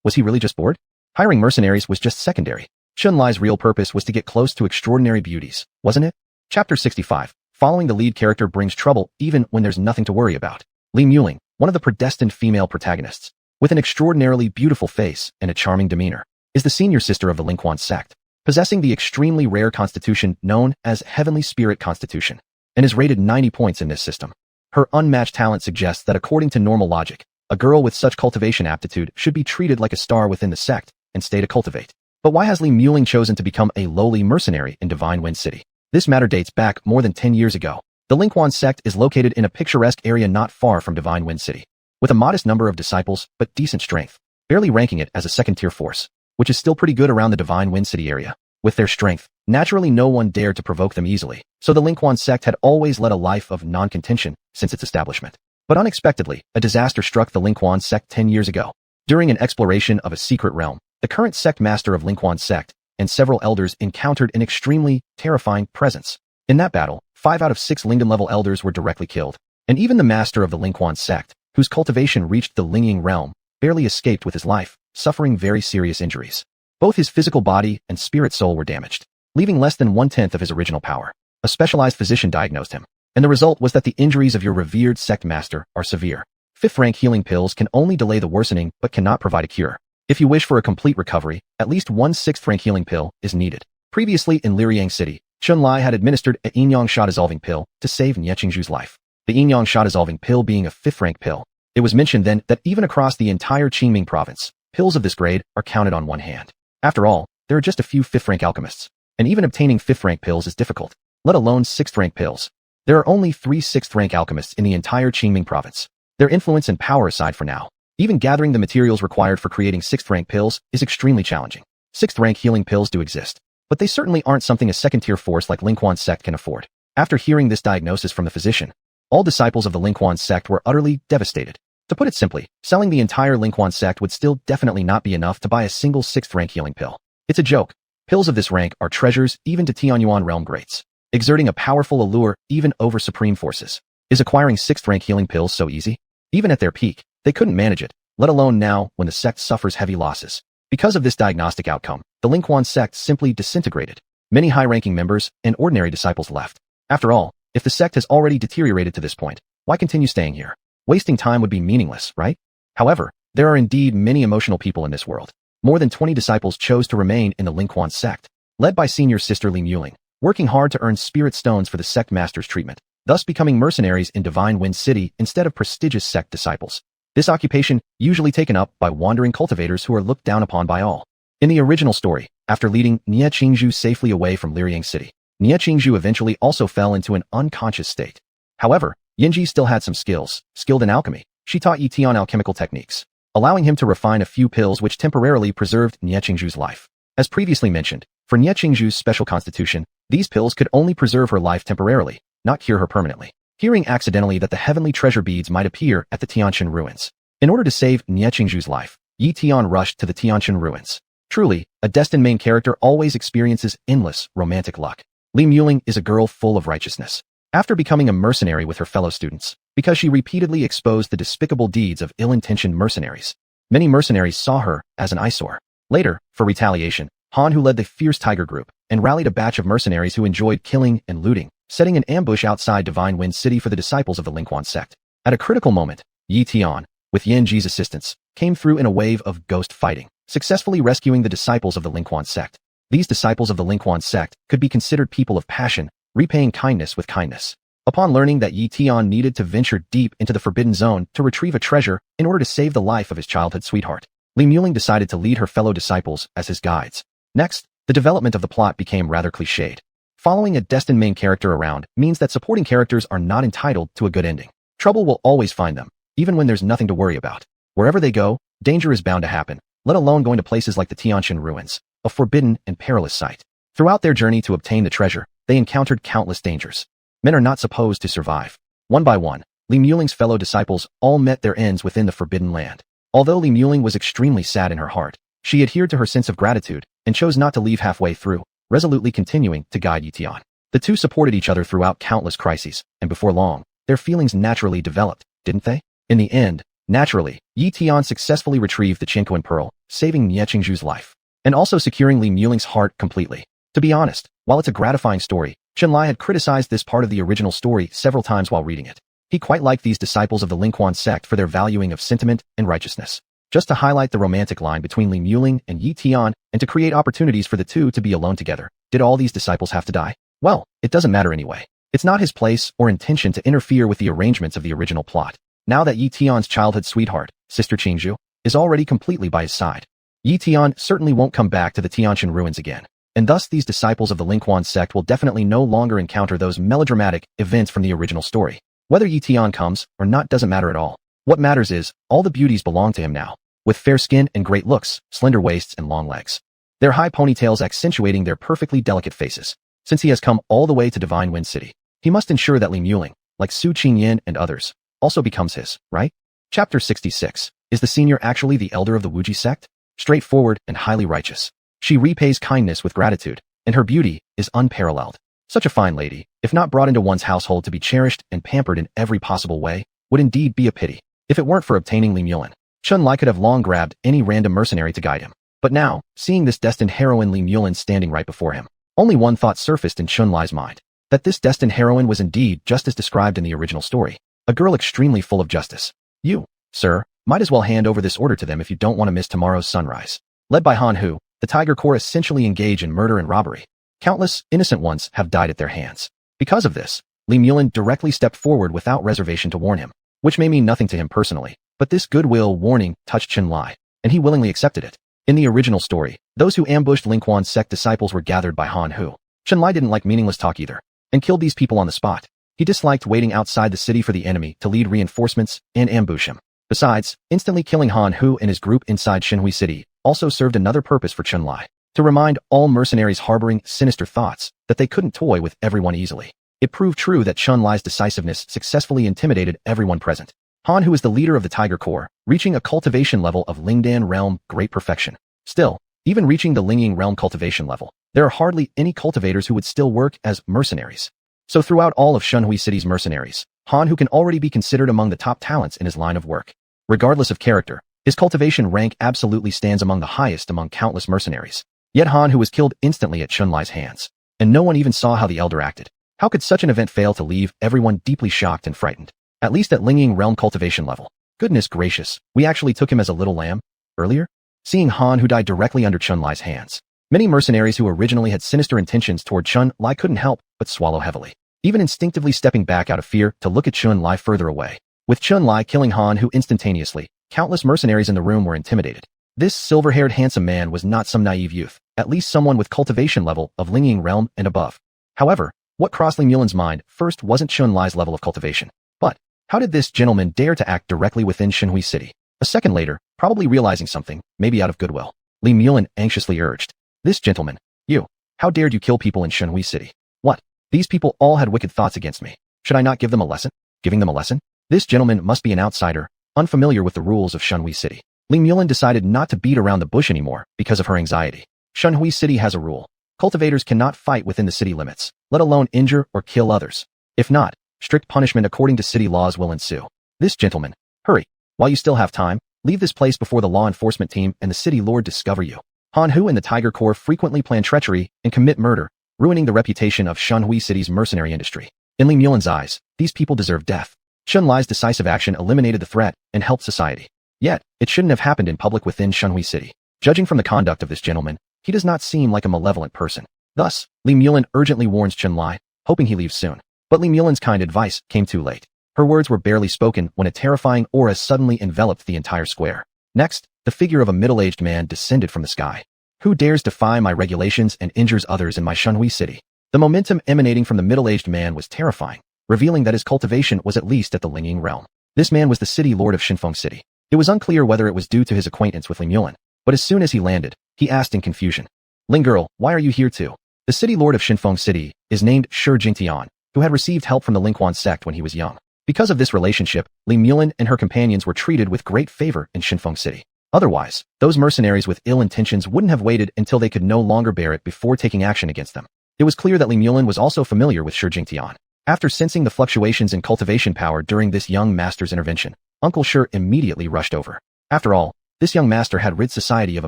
Was he really just bored? Hiring mercenaries was just secondary. Xunlai's real purpose was to get close to extraordinary beauties, wasn't it? Chapter 65. Following the lead character brings trouble even when there's nothing to worry about. Li Muling, one of the predestined female protagonists, with an extraordinarily beautiful face and a charming demeanor, is the senior sister of the Lingquan sect, possessing the extremely rare constitution known as Heavenly Spirit Constitution, and is rated 90 points in this system. Her unmatched talent suggests that according to normal logic, a girl with such cultivation aptitude should be treated like a star within the sect and stay to cultivate. But why has Li Muling chosen to become a lowly mercenary in Divine Wind City? This matter dates back more than 10 years ago. The Lingquan sect is located in a picturesque area not far from Divine Wind City, with a modest number of disciples but decent strength, barely ranking it as a second-tier force, which is still pretty good around the Divine Wind City area. With their strength, naturally no one dared to provoke them easily, so the Lingquan sect had always led a life of non-contention since its establishment. But unexpectedly, a disaster struck the Lingquan sect 10 years ago. During an exploration of a secret realm, the current sect master of Lingquan sect and several elders encountered an extremely terrifying presence. In that battle, 5 out of 6 Lingdan-level elders were directly killed, and even the master of the Lingquan sect, whose cultivation reached the Lingying realm, barely escaped with his life, suffering very serious injuries. Both his physical body and spirit soul were damaged, leaving less than 1/10 of his original power. A specialized physician diagnosed him, and the result was that the injuries of your revered sect master are severe. 5th-rank healing pills can only delay the worsening but cannot provide a cure. If you wish for a complete recovery, at least one 6th-rank healing pill is needed. Previously in Liryang City, Xunlai had administered a yin-yang sha-dissolving pill to save Ye Qingzhu's life. The yin-yang sha-dissolving pill being a 5th-rank pill. It was mentioned then that even across the entire Qingming province, pills of this grade are counted on one hand. After all, there are just a few 5th-rank alchemists, and even obtaining 5th-rank pills is difficult, let alone 6th-rank pills. There are only 3 6th-rank alchemists in the entire Qingming province. Their influence and power aside for now, even gathering the materials required for creating 6th-rank pills is extremely challenging. 6th-rank healing pills do exist, but they certainly aren't something a second-tier force like Lingquan sect can afford. After hearing this diagnosis from the physician, all disciples of the Lingquan sect were utterly devastated. To put it simply, selling the entire Lingquan sect would still definitely not be enough to buy a single 6th-rank healing pill. It's a joke. Pills of this rank are treasures even to Tianyuan realm greats, exerting a powerful allure even over supreme forces. Is acquiring 6th rank healing pills so easy? Even at their peak, they couldn't manage it, let alone now when the sect suffers heavy losses. Because of this diagnostic outcome, the Lingquan sect simply disintegrated. Many high-ranking members and ordinary disciples left. After all, if the sect has already deteriorated to this point, why continue staying here? Wasting time would be meaningless, right? However, there are indeed many emotional people in this world. More than 20 disciples chose to remain in the Lingquan sect, led by senior sister Li Muling, working hard to earn spirit stones for the sect master's treatment, thus becoming mercenaries in Divine Wind City instead of prestigious sect disciples. This occupation usually taken up by wandering cultivators who are looked down upon by all. In the original story, after leading Ye Qingzhu safely away from Liryang City, Ye Qingzhu eventually also fell into an unconscious state. However, Yanji still had some skilled in alchemy. She taught Ye Tian alchemical techniques, allowing him to refine a few pills which temporarily preserved Ye Qingzhu's life. As previously mentioned, for Ye Qingzhu's special constitution, these pills could only preserve her life temporarily, not cure her permanently. Hearing accidentally that the heavenly treasure beads might appear at the Tianshan ruins. In order to save Ye Qingzhu's life, Ye Tian rushed to the Tianshan ruins. Truly, a destined main character always experiences endless romantic luck. Li Muling is a girl full of righteousness. After becoming a mercenary with her fellow students, because she repeatedly exposed the despicable deeds of ill-intentioned mercenaries, many mercenaries saw her as an eyesore. Later, for retaliation, Han Hu led the fierce tiger group and rallied a batch of mercenaries who enjoyed killing and looting, setting an ambush outside Divine Wind City for the disciples of the Lingquan sect. At a critical moment, Ye Tian, with Yanji's assistance, came through in a wave of ghost fighting, successfully rescuing the disciples of the Lingquan sect. These disciples of the Lingquan sect could be considered people of passion, repaying kindness with kindness. Upon learning that Ye Tian needed to venture deep into the Forbidden Zone to retrieve a treasure in order to save the life of his childhood sweetheart, Li Muling decided to lead her fellow disciples as his guides. Next, the development of the plot became rather cliched. Following a destined main character around means that supporting characters are not entitled to a good ending. Trouble will always find them, even when there's nothing to worry about. Wherever they go, danger is bound to happen, let alone going to places like the Tianshan ruins, a forbidden and perilous site. Throughout their journey to obtain the treasure, they encountered countless dangers. Men are not supposed to survive. One by one, Li Muling's fellow disciples all met their ends within the Forbidden Land. Although Li Muling was extremely sad in her heart, she adhered to her sense of gratitude and chose not to leave halfway through, resolutely continuing to guide Ye Tian. The two supported each other throughout countless crises, and before long, their feelings naturally developed, didn't they? In the end, naturally, Ye Tian successfully retrieved the Qinquan Pearl, saving Ye Qingzhu's life, and also securing Li Muling's heart completely. To be honest, while it's a gratifying story, Chen Lai had criticized this part of the original story several times while reading it. He quite liked these disciples of the Lingquan sect for their valuing of sentiment and righteousness. Just to highlight the romantic line between Li Muling and Ye Tian and to create opportunities for the two to be alone together, did all these disciples have to die? Well, it doesn't matter anyway. It's not his place or intention to interfere with the arrangements of the original plot. Now that Ye Tian's childhood sweetheart, Sister Qingzhu, is already completely by his side, Ye Tian certainly won't come back to the Tianshan ruins again. And thus these disciples of the Lingquan sect will definitely no longer encounter those melodramatic events from the original story. Whether Ye Tian comes or not doesn't matter at all. What matters is, all the beauties belong to him now, with fair skin and great looks, slender waists and long legs. Their high ponytails accentuating their perfectly delicate faces. Since he has come all the way to Divine Wind City, he must ensure that Li Muling, like Su Ching Yen and others, also becomes his, right? Chapter 66. Is the senior actually the elder of the Wuji sect? Straightforward and highly righteous. She repays kindness with gratitude, and her beauty is unparalleled. Such a fine lady, if not brought into one's household to be cherished and pampered in every possible way, would indeed be a pity. If it weren't for obtaining Li Muling, Chen Lai could have long grabbed any random mercenary to guide him. But now, seeing this destined heroine Li Muling standing right before him, only one thought surfaced in Chen Lai's mind. That this destined heroine was indeed just as described in the original story. A girl extremely full of justice. You, sir, might as well hand over this order to them if you don't want to miss tomorrow's sunrise. Led by Han Hu, the Tiger Corps essentially engage in murder and robbery. Countless innocent ones have died at their hands. Because of this, Li Muling directly stepped forward without reservation to warn him, which may mean nothing to him personally, but this goodwill warning touched Chen Lai, and he willingly accepted it. In the original story, those who ambushed Lingquan sect disciples were gathered by Han Hu. Chen Lai didn't like meaningless talk either, and killed these people on the spot. He disliked waiting outside the city for the enemy to lead reinforcements and ambush him. Besides, instantly killing Han Hu and his group inside Xinhui City also served another purpose for Chen Lai, to remind all mercenaries harboring sinister thoughts that they couldn't toy with everyone easily. It proved true that Chen Lai's decisiveness successfully intimidated everyone present. Han Hu is the leader of the Tiger Corps, reaching a cultivation level of Lingdan realm great perfection. Still, Even reaching the Lingying realm cultivation level, there are hardly any cultivators who would still work as mercenaries. So throughout all of Shunhui City's mercenaries, Han, who can already be considered among the top talents in his line of work. Regardless of character, his cultivation rank absolutely stands among the highest among countless mercenaries. Yet Han, who was killed instantly at Chunlai's hands, and no one even saw how the elder acted. How could such an event fail to leave everyone deeply shocked and frightened? At least at Lingying realm cultivation level. Goodness gracious, we actually took him as a little lamb? Earlier? Seeing Han, who died directly under Chunlai's hands. Many mercenaries who originally had sinister intentions toward Chunlai couldn't help but swallow heavily, even instinctively stepping back out of fear to look at Chunlai further away. With Chunlai killing Han, who instantaneously, countless mercenaries in the room were intimidated. This silver-haired handsome man was not some naive youth, at least someone with cultivation level of Lingying realm and above. However, what crossed Li Mulin's mind first wasn't Chunlai's level of cultivation, but how did this gentleman dare to act directly within Shunhui City? A second later, probably realizing something, maybe out of goodwill, Li Mulin anxiously urged, "This gentleman, you, how dared you kill people in Shunhui City? What? These people all had wicked thoughts against me. Should I not give them a lesson? Giving them a lesson? This gentleman must be an outsider, unfamiliar with the rules of Shunhui City." Li Mulin decided not to beat around the bush anymore because of her anxiety. Shunhui City has a rule. Cultivators cannot fight within the city limits, let alone injure or kill others. If not, strict punishment according to city laws will ensue. This gentleman, hurry. While you still have time, leave this place before the law enforcement team and the city lord discover you. Han Hu and the Tiger Corps frequently plan treachery and commit murder, ruining the reputation of Shunhui City's mercenary industry. In Li Mulin's eyes, these people deserve death. Chunlai's decisive action eliminated the threat and helped society. Yet, it shouldn't have happened in public within Shunhui City. Judging from the conduct of this gentleman, he does not seem like a malevolent person. Thus, Li Mulin urgently warns Chunlai, hoping he leaves soon. But Li Mulin's kind advice came too late. Her words were barely spoken when a terrifying aura suddenly enveloped the entire square. Next, the figure of a middle-aged man descended from the sky. Who dares defy my regulations and injures others in my Shunhui City? The momentum emanating from the middle-aged man was terrifying, revealing that his cultivation was at least at the Lingying realm. This man was the city lord of Shinfeng City. It was unclear whether it was due to his acquaintance with Li Mulin, but as soon as he landed, he asked in confusion, "Ling girl, why are you here too?" The city lord of Shinfeng City is named Su Ching Yen, who had received help from the Lingquan sect when he was young. Because of this relationship, Li Mulin and her companions were treated with great favor in Shinfeng City. Otherwise, those mercenaries with ill intentions wouldn't have waited until they could no longer bear it before taking action against them. It was clear that Li Mulin was also familiar with Su Ching Yen. After sensing the fluctuations in cultivation power during this young master's intervention, Uncle Shi immediately rushed over. After all, this young master had rid society of a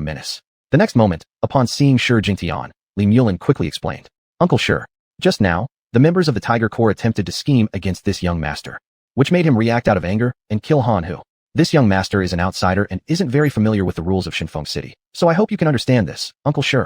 menace. The next moment, upon seeing Su Ching Yen, Li Mulin quickly explained, "Uncle Shi, just now, the members of the Tiger Corps attempted to scheme against this young master, which made him react out of anger and kill Han Hu. This young master is an outsider and isn't very familiar with the rules of Shinfeng City, so I hope you can understand this, Uncle Shi."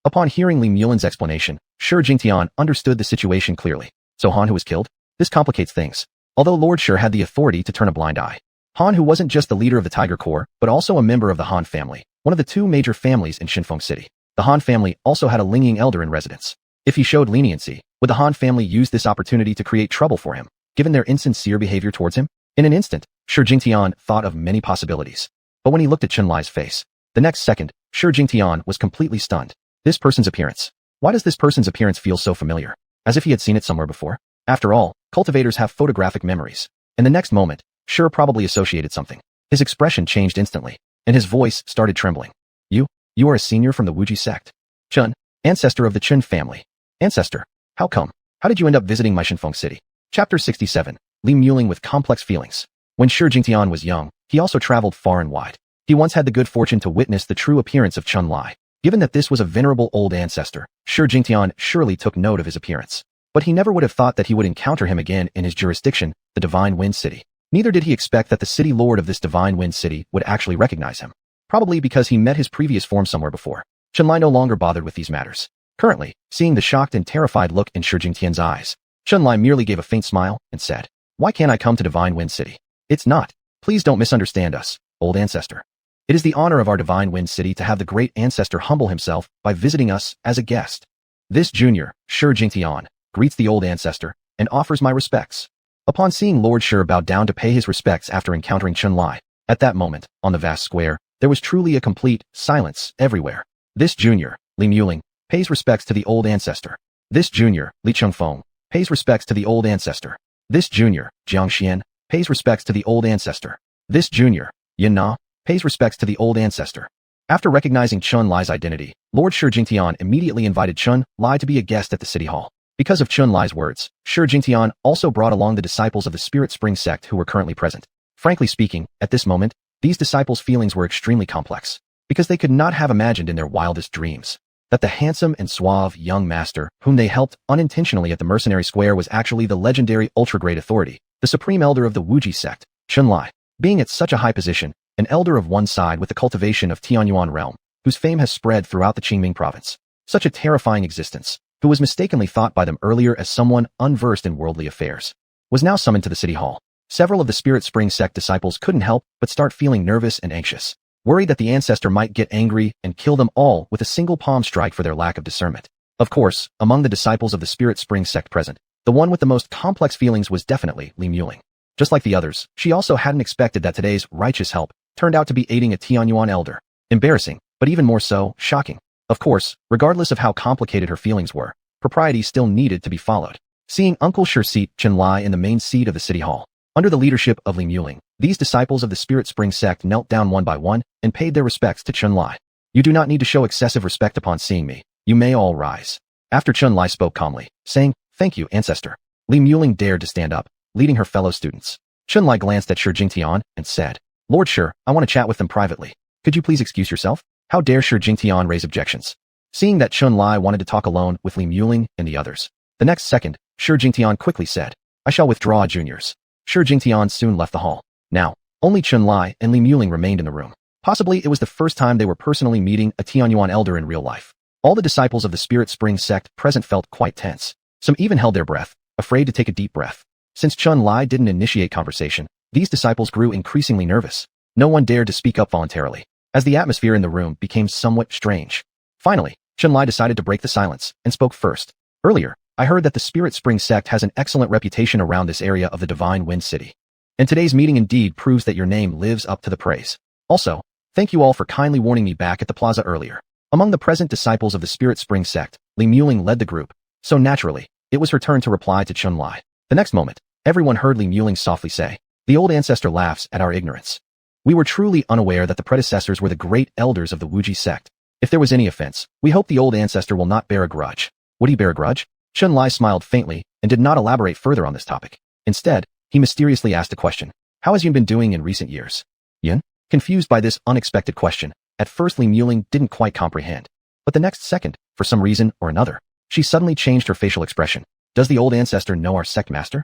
Upon hearing Li Mulin's explanation, Su Ching Yen understood the situation clearly. So Han Hu was killed? This complicates things. Although Lord Shi had the authority to turn a blind eye, Han Hu wasn't just the leader of the Tiger Corps, but also a member of the Han family, one of the two major families in Shinfeng City. The Han family also had a Lingying elder in residence. If he showed leniency, would the Han family use this opportunity to create trouble for him, given their insincere behavior towards him? In an instant, Su Ching Yen thought of many possibilities. But when he looked at Chunlai's face, the next second, Su Ching Yen was completely stunned. This person's appearance. Why does this person's appearance feel so familiar? As if he had seen it somewhere before? After all, cultivators have photographic memories. In the next moment, Shi probably associated something. His expression changed instantly, and his voice started trembling. You are a senior from the Wuji sect. Chun, ancestor of the Chun family. Ancestor, how come? How did you end up visiting my Shinfeng City? Chapter 67, Li Muling with complex feelings. When Su Ching Yen was young, he also traveled far and wide. He once had the good fortune to witness the true appearance of Chunlai. Given that this was a venerable old ancestor, Su Ching Yen surely took note of his appearance. But he never would have thought that he would encounter him again in his jurisdiction, the Divine Wind City. Neither did he expect that the city lord of this Divine Wind City would actually recognize him. Probably because he met his previous form somewhere before. Chunlai no longer bothered with these matters. Currently, seeing the shocked and terrified look in Su Ching Yen's eyes, Chunlai merely gave a faint smile and said, "Why can't I come to Divine Wind City? It's not. Please don't misunderstand us, old ancestor. It is the honor of our Divine Wind City to have the great ancestor humble himself by visiting us as a guest. This junior, Su Ching Yen, greets the old ancestor and offers my respects." Upon seeing Lord Shi bow down to pay his respects after encountering Chunlai, at that moment, on the vast square, there was truly a complete silence everywhere. This junior, Li Muling, pays respects to the old ancestor. This junior, Li Chengfeng, pays respects to the old ancestor. This junior, Jiang Xian, pays respects to the old ancestor. This junior, Yin Na, pays respects to the old ancestor. After recognizing Chun Lai's identity, Lord Shi Jingtian immediately invited Chun Lai to be a guest at the city hall. Because of Chun Lai's words, Shi Jingtian also brought along the disciples of the Spirit Spring sect who were currently present. Frankly speaking, at this moment, these disciples' feelings were extremely complex, because they could not have imagined in their wildest dreams that the handsome and suave young master whom they helped unintentionally at the Mercenary Square was actually the legendary ultra-great authority, the supreme elder of the Wuji sect, Chun Lai. Being at such a high position, an elder of one side with the cultivation of Tianyuan realm, whose fame has spread throughout the Qingming province. Such a terrifying existence, who was mistakenly thought by them earlier as someone unversed in worldly affairs, was now summoned to the city hall. Several of the Spirit Spring sect disciples couldn't help but start feeling nervous and anxious, worried that the Ancestor might get angry and kill them all with a single palm strike for their lack of discernment. Of course, among the disciples of the Spirit Spring sect present, the one with the most complex feelings was definitely Li Muling. Just like the others, she also hadn't expected that today's righteous help turned out to be aiding a Tianyuan elder. Embarrassing, but even more so, shocking. Of course, regardless of how complicated her feelings were, propriety still needed to be followed. Seeing Uncle Shi seat Chun Lai in the main seat of the city hall, under the leadership of Li Muling, these disciples of the Spirit Spring sect knelt down one by one and paid their respects to Chun Lai. You do not need to show excessive respect upon seeing me. You may all rise. After Chun Lai spoke calmly, saying, "Thank you, Ancestor," Li Muling dared to stand up, leading her fellow students. Chun Lai glanced at Shi Jingtian and said, "Lord Shi, I want to chat with them privately. Could you please excuse yourself?" How dare Shi Jingtian raise objections? Seeing that Chun Lai wanted to talk alone with Li Muling and the others, the next second, Shi Jingtian quickly said, "I shall withdraw, juniors." Shi Jingtian soon left the hall. Now, only Chun Lai and Li Muling remained in the room. Possibly it was the first time they were personally meeting a Tianyuan elder in real life. All the disciples of the Spirit Spring sect present felt quite tense. Some even held their breath, afraid to take a deep breath. Since Chun Lai didn't initiate conversation, these disciples grew increasingly nervous. No one dared to speak up voluntarily, as the atmosphere in the room became somewhat strange. Finally, Chun Lai decided to break the silence and spoke first. "Earlier, I heard that the Spirit Spring sect has an excellent reputation around this area of the Divine Wind City. And today's meeting indeed proves that your name lives up to the praise. Also, thank you all for kindly warning me back at the plaza earlier." Among the present disciples of the Spirit Spring sect, Li Muling led the group, so naturally, it was her turn to reply to Chun Lai. The next moment, everyone heard Li Muling softly say, "The old Ancestor laughs at our ignorance. We were truly unaware that the predecessors were the great elders of the Wuji sect. If there was any offense, we hope the old Ancestor will not bear a grudge." Would he bear a grudge? Chun Lai smiled faintly and did not elaborate further on this topic. Instead, he mysteriously asked a question. "How has Yun been doing in recent years?" Yun? Confused by this unexpected question, at first Li Muling didn't quite comprehend. But the next second, for some reason or another, she suddenly changed her facial expression. "Does the old Ancestor know our sect master?"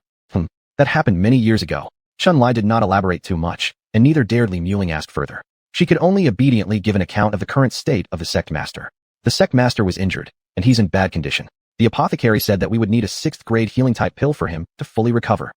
That happened many years ago. Chun Lai did not elaborate too much, and neither dared Li Muling ask further. She could only obediently give an account of the current state of the sect master. The sect master was injured, and he's in bad condition. The apothecary said that we would need a 6th grade healing type pill for him to fully recover.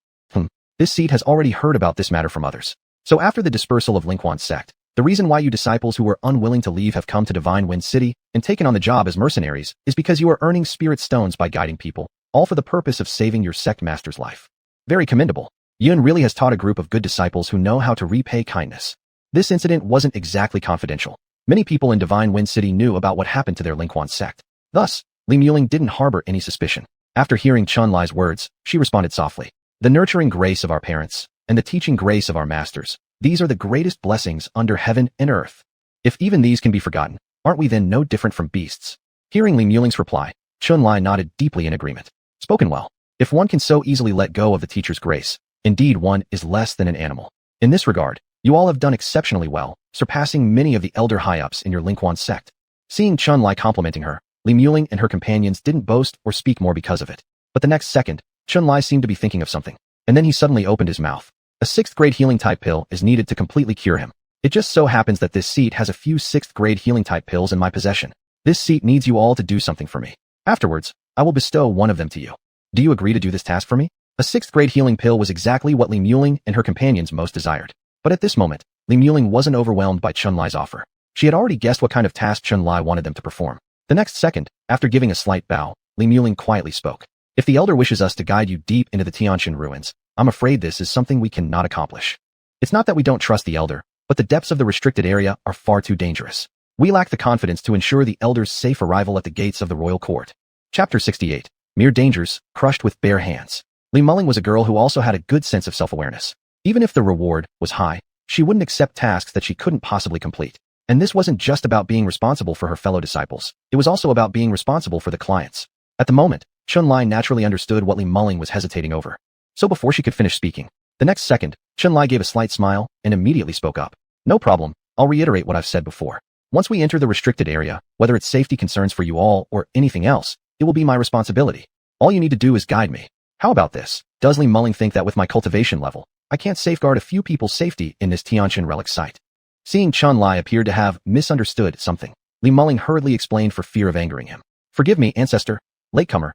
This seat has already heard about this matter from others. So after the dispersal of Lingquan's sect, the reason why you disciples who were unwilling to leave have come to Divine Wind City and taken on the job as mercenaries is because you are earning spirit stones by guiding people, all for the purpose of saving your sect master's life. Very commendable. Yun really has taught a group of good disciples who know how to repay kindness. This incident wasn't exactly confidential. Many people in Divine Wind City knew about what happened to their Lingquan sect. Thus, Li Muling didn't harbor any suspicion. After hearing Chun Lai's words, she responded softly. "The nurturing grace of our parents, and the teaching grace of our masters, these are the greatest blessings under heaven and earth. If even these can be forgotten, aren't we then no different from beasts?" Hearing Li Muling's reply, Chun Lai nodded deeply in agreement. Spoken well. If one can so easily let go of the teacher's grace, indeed one is less than an animal. In this regard, you all have done exceptionally well, surpassing many of the elder high-ups in your Lingquan sect. Seeing Chun Lai complimenting her, Li Muling and her companions didn't boast or speak more because of it. But the next second, Chun Lai seemed to be thinking of something, and then he suddenly opened his mouth. A 6th grade healing type pill is needed to completely cure him. It just so happens that this seat has a few 6th grade healing type pills in my possession. This seat needs you all to do something for me. Afterwards, I will bestow one of them to you. Do you agree to do this task for me? A 6th grade healing pill was exactly what Li Muling and her companions most desired. But at this moment, Li Muling wasn't overwhelmed by Chun Lai's offer. She had already guessed what kind of task Chun Lai wanted them to perform. The next second, after giving a slight bow, Li Muling quietly spoke. "If the elder wishes us to guide you deep into the Tianshan ruins, I'm afraid this is something we cannot accomplish. It's not that we don't trust the elder, but the depths of the restricted area are far too dangerous. We lack the confidence to ensure the elder's safe arrival at the gates of the royal court." Chapter 68. Mere dangers, crushed with bare hands. Li Muling was a girl who also had a good sense of self-awareness. Even if the reward was high, she wouldn't accept tasks that she couldn't possibly complete. And this wasn't just about being responsible for her fellow disciples. It was also about being responsible for the clients. At the moment, Chun-Li naturally understood what Li Muling was hesitating over. So before she could finish speaking, the next second, Chun-Li gave a slight smile and immediately spoke up. No problem, I'll reiterate what I've said before. Once we enter the restricted area, whether it's safety concerns for you all or anything else, it will be my responsibility. All you need to do is guide me. How about this? Does Li Muling think that with my cultivation level, I can't safeguard a few people's safety in this Tianqian relic site? Seeing Chun-Li appeared to have misunderstood something, Li Muling hurriedly explained for fear of angering him. Forgive me, Ancestor. Latecomer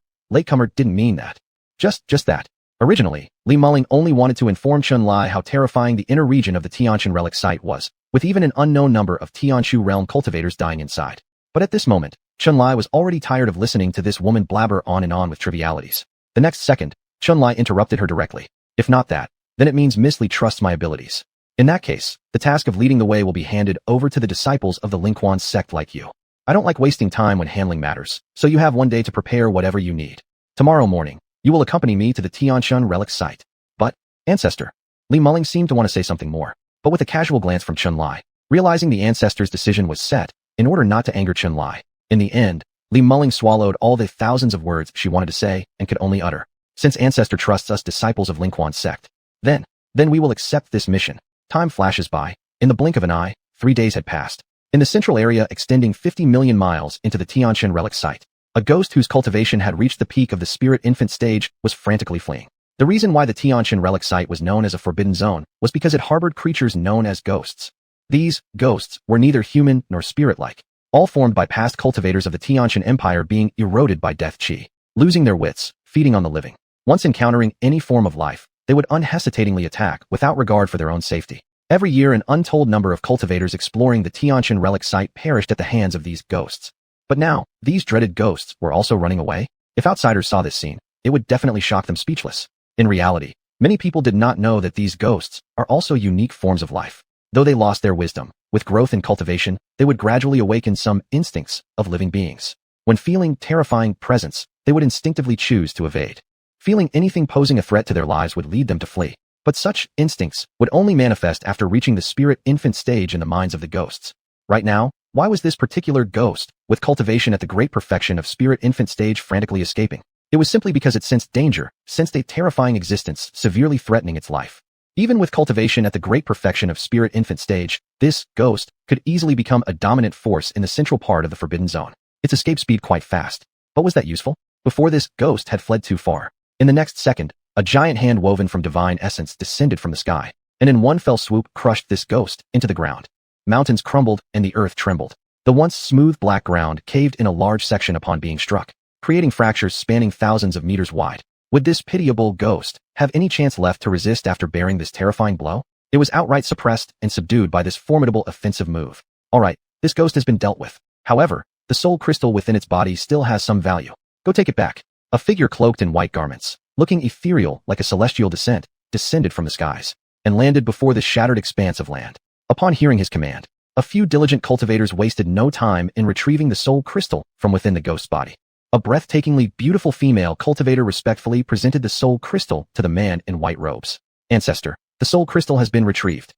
didn't mean that. Just that. Originally, Li Muling only wanted to inform Chun-Li how terrifying the inner region of the Tianqian relic site was, with even an unknown number of Tianshu realm cultivators dying inside. But at this moment, Chun-Li was already tired of listening to this woman blabber on and on with trivialities. The next second, Chun-Li interrupted her directly. If not that, then it means Miss Li trusts my abilities. In that case, the task of leading the way will be handed over to the disciples of the Lingquan sect like you. I don't like wasting time when handling matters, so you have one day to prepare whatever you need. Tomorrow morning, you will accompany me to the Tianshan relic site. But, Ancestor. Li Muling seemed to want to say something more, but with a casual glance from Chun-Li, realizing the Ancestor's decision was set, in order not to anger Chun-Li. In the end, Li Muling swallowed all the thousands of words she wanted to say and could only utter. Since Ancestor trusts us disciples of Lingquan sect, then we will accept this mission. Time flashes by. In the blink of an eye, 3 days had passed. In the central area extending 50 million miles into the Tianshan relic site, a ghost whose cultivation had reached the peak of the spirit infant stage was frantically fleeing. The reason why the Tianshan relic site was known as a forbidden zone was because it harbored creatures known as ghosts. These ghosts were neither human nor spirit-like, all formed by past cultivators of the Tianshan Empire being eroded by death qi, losing their wits, feeding on the living. Once encountering any form of life, they would unhesitatingly attack without regard for their own safety. Every year an untold number of cultivators exploring the Tianshan relic site perished at the hands of these ghosts. But now, these dreaded ghosts were also running away? If outsiders saw this scene, it would definitely shock them speechless. In reality, many people did not know that these ghosts are also unique forms of life. Though they lost their wisdom, with growth and cultivation, they would gradually awaken some instincts of living beings. When feeling terrifying presence, they would instinctively choose to evade. Feeling anything posing a threat to their lives would lead them to flee. But such instincts would only manifest after reaching the spirit infant stage in the minds of the ghosts. Right now, why was this particular ghost, with cultivation at the great perfection of spirit infant stage, frantically escaping? It was simply because it sensed danger, sensed a terrifying existence severely threatening its life. Even with cultivation at the great perfection of spirit infant stage, this ghost could easily become a dominant force in the central part of the forbidden zone. Its escape speed quite fast. But was that useful? Before this ghost had fled too far. In the next second, a giant hand woven from divine essence descended from the sky, and in one fell swoop crushed this ghost into the ground. Mountains crumbled and the earth trembled. The once smooth black ground caved in a large section upon being struck, creating fractures spanning thousands of meters wide. Would this pitiable ghost have any chance left to resist after bearing this terrifying blow? It was outright suppressed and subdued by this formidable offensive move. Alright, this ghost has been dealt with. However, the soul crystal within its body still has some value. Go take it back. A figure cloaked in white garments, looking ethereal like a celestial descent, descended from the skies, and landed before the shattered expanse of land. Upon hearing his command, a few diligent cultivators wasted no time in retrieving the soul crystal from within the ghost's body. A breathtakingly beautiful female cultivator respectfully presented the soul crystal to the man in white robes. Ancestor, the soul crystal has been retrieved.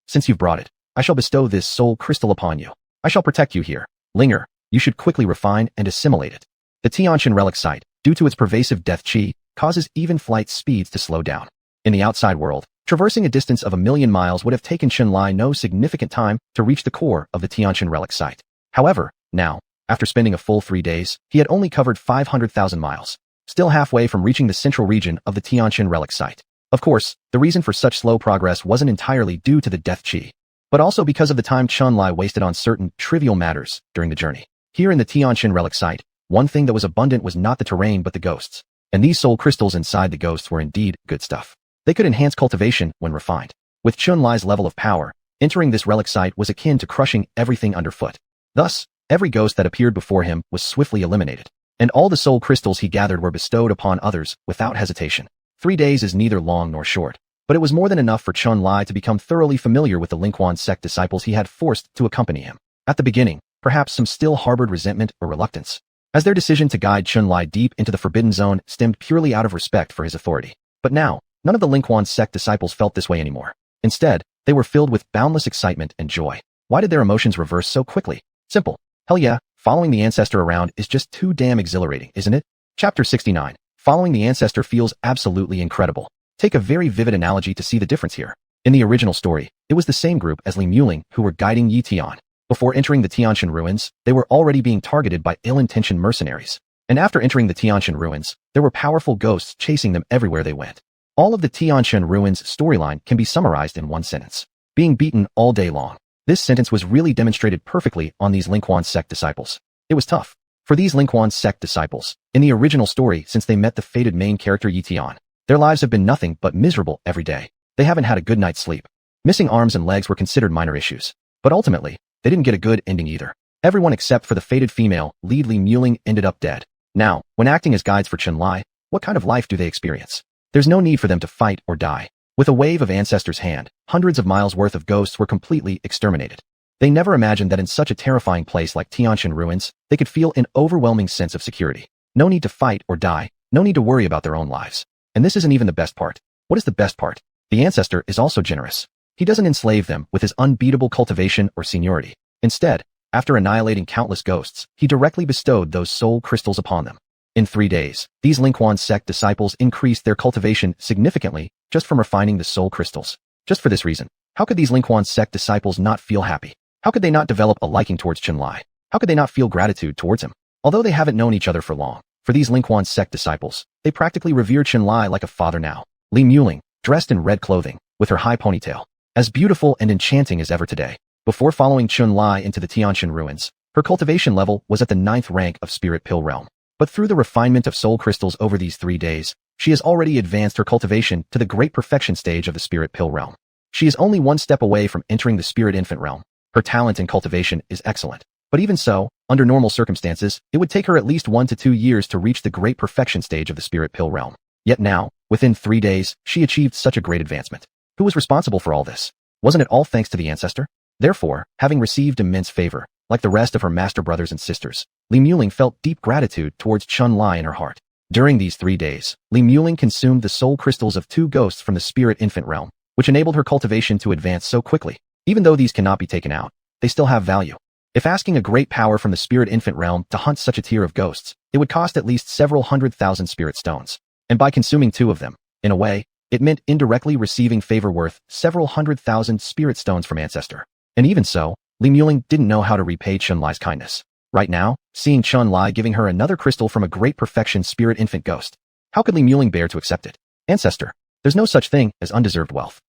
Since you've brought it, I shall bestow this soul crystal upon you. I shall protect you here. Linger, you should quickly refine and assimilate it. The Tianshan relic site, due to its pervasive death qi, causes even flight speeds to slow down. In the outside world, traversing a distance of 1,000,000 miles would have taken Chun-Li no significant time to reach the core of the Tianshan relic site. However, now, after spending a full 3 days, he had only covered 500,000 miles, still halfway from reaching the central region of the Tianshan relic site. Of course, the reason for such slow progress wasn't entirely due to the death qi, but also because of the time Chun-Li wasted on certain trivial matters during the journey. Here in the Tianshan relic site, one thing that was abundant was not the terrain but the ghosts. And these soul crystals inside the ghosts were indeed good stuff. They could enhance cultivation when refined. With Chun-Li's level of power, entering this relic site was akin to crushing everything underfoot. Thus, every ghost that appeared before him was swiftly eliminated, and all the soul crystals he gathered were bestowed upon others without hesitation. 3 days is neither long nor short, but it was more than enough for Chun-Li to become thoroughly familiar with the Lingquan sect disciples he had forced to accompany him. At the beginning, perhaps some still harbored resentment or reluctance, as their decision to guide Chun-Li deep into the Forbidden Zone stemmed purely out of respect for his authority. But now, none of the Lingquan sect disciples felt this way anymore. Instead, they were filled with boundless excitement and joy. Why did their emotions reverse so quickly? Simple. Hell yeah, following the Ancestor around is just too damn exhilarating, isn't it? Chapter 69. Following the Ancestor feels absolutely incredible. Take a very vivid analogy to see the difference here. In the original story, it was the same group as Li Muling who were guiding Ye Tian. Before entering the Tianshan ruins, they were already being targeted by ill-intentioned mercenaries. And after entering the Tianshan ruins, there were powerful ghosts chasing them everywhere they went. All of the Tianshan ruins storyline can be summarized in one sentence. Being beaten all day long. This sentence was really demonstrated perfectly on these Linghuan sect disciples. It was tough. For these Linghuan sect disciples, in the original story since they met the fated main character Ye Tian, their lives have been nothing but miserable every day. They haven't had a good night's sleep. Missing arms and legs were considered minor issues. But ultimately, they didn't get a good ending either. Everyone except for the fated female lead Li Muling ended up dead. Now, when acting as guides for Chunlai, what kind of life do they experience? There's no need for them to fight or die. With a wave of Ancestor's hand, hundreds of miles worth of ghosts were completely exterminated. They never imagined that in such a terrifying place like Tianshan ruins, they could feel an overwhelming sense of security. No need to fight or die, no need to worry about their own lives. And this isn't even the best part. What is the best part? The Ancestor is also generous. He doesn't enslave them with his unbeatable cultivation or seniority. Instead, after annihilating countless ghosts, he directly bestowed those soul crystals upon them. In 3 days, these Linghuan sect disciples increased their cultivation significantly just from refining the soul crystals. Just for this reason, how could these Linghuan sect disciples not feel happy? How could they not develop a liking towards Chunlai? How could they not feel gratitude towards him? Although they haven't known each other for long, for these Linghuan sect disciples, they practically revere Chunlai like a father now. Li Muling, dressed in red clothing, with her high ponytail, as beautiful and enchanting as ever today. Before following Chunlai into the Tianshan ruins, her cultivation level was at the 9th rank of Spirit Pill realm. But through the refinement of soul crystals over these 3 days, she has already advanced her cultivation to the great perfection stage of the Spirit Pill realm. She is only 1 step away from entering the Spirit Infant realm. Her talent in cultivation is excellent. But even so, under normal circumstances, it would take her at least 1 to 2 years to reach the great perfection stage of the Spirit Pill realm. Yet now, within 3 days, she achieved such a great advancement. Who was responsible for all this? Wasn't it all thanks to the Ancestor? Therefore, having received immense favor, like the rest of her master brothers and sisters, Li Muling felt deep gratitude towards Chunlai in her heart. During these 3 days, Li Muling consumed the soul crystals of 2 ghosts from the Spirit Infant realm, which enabled her cultivation to advance so quickly. Even though these cannot be taken out, they still have value. If asking a great power from the Spirit Infant realm to hunt such a tier of ghosts, it would cost at least several 100,000 spirit stones. And by consuming 2 of them, in a way, it meant indirectly receiving favor worth several 100,000 spirit stones from Ancestor. And even so, Li Muling didn't know how to repay Chunlai's kindness. Right now, seeing Chunlai giving her another crystal from a great perfection Spirit Infant ghost, how could Li Muling bear to accept it? Ancestor, there's no such thing as undeserved wealth.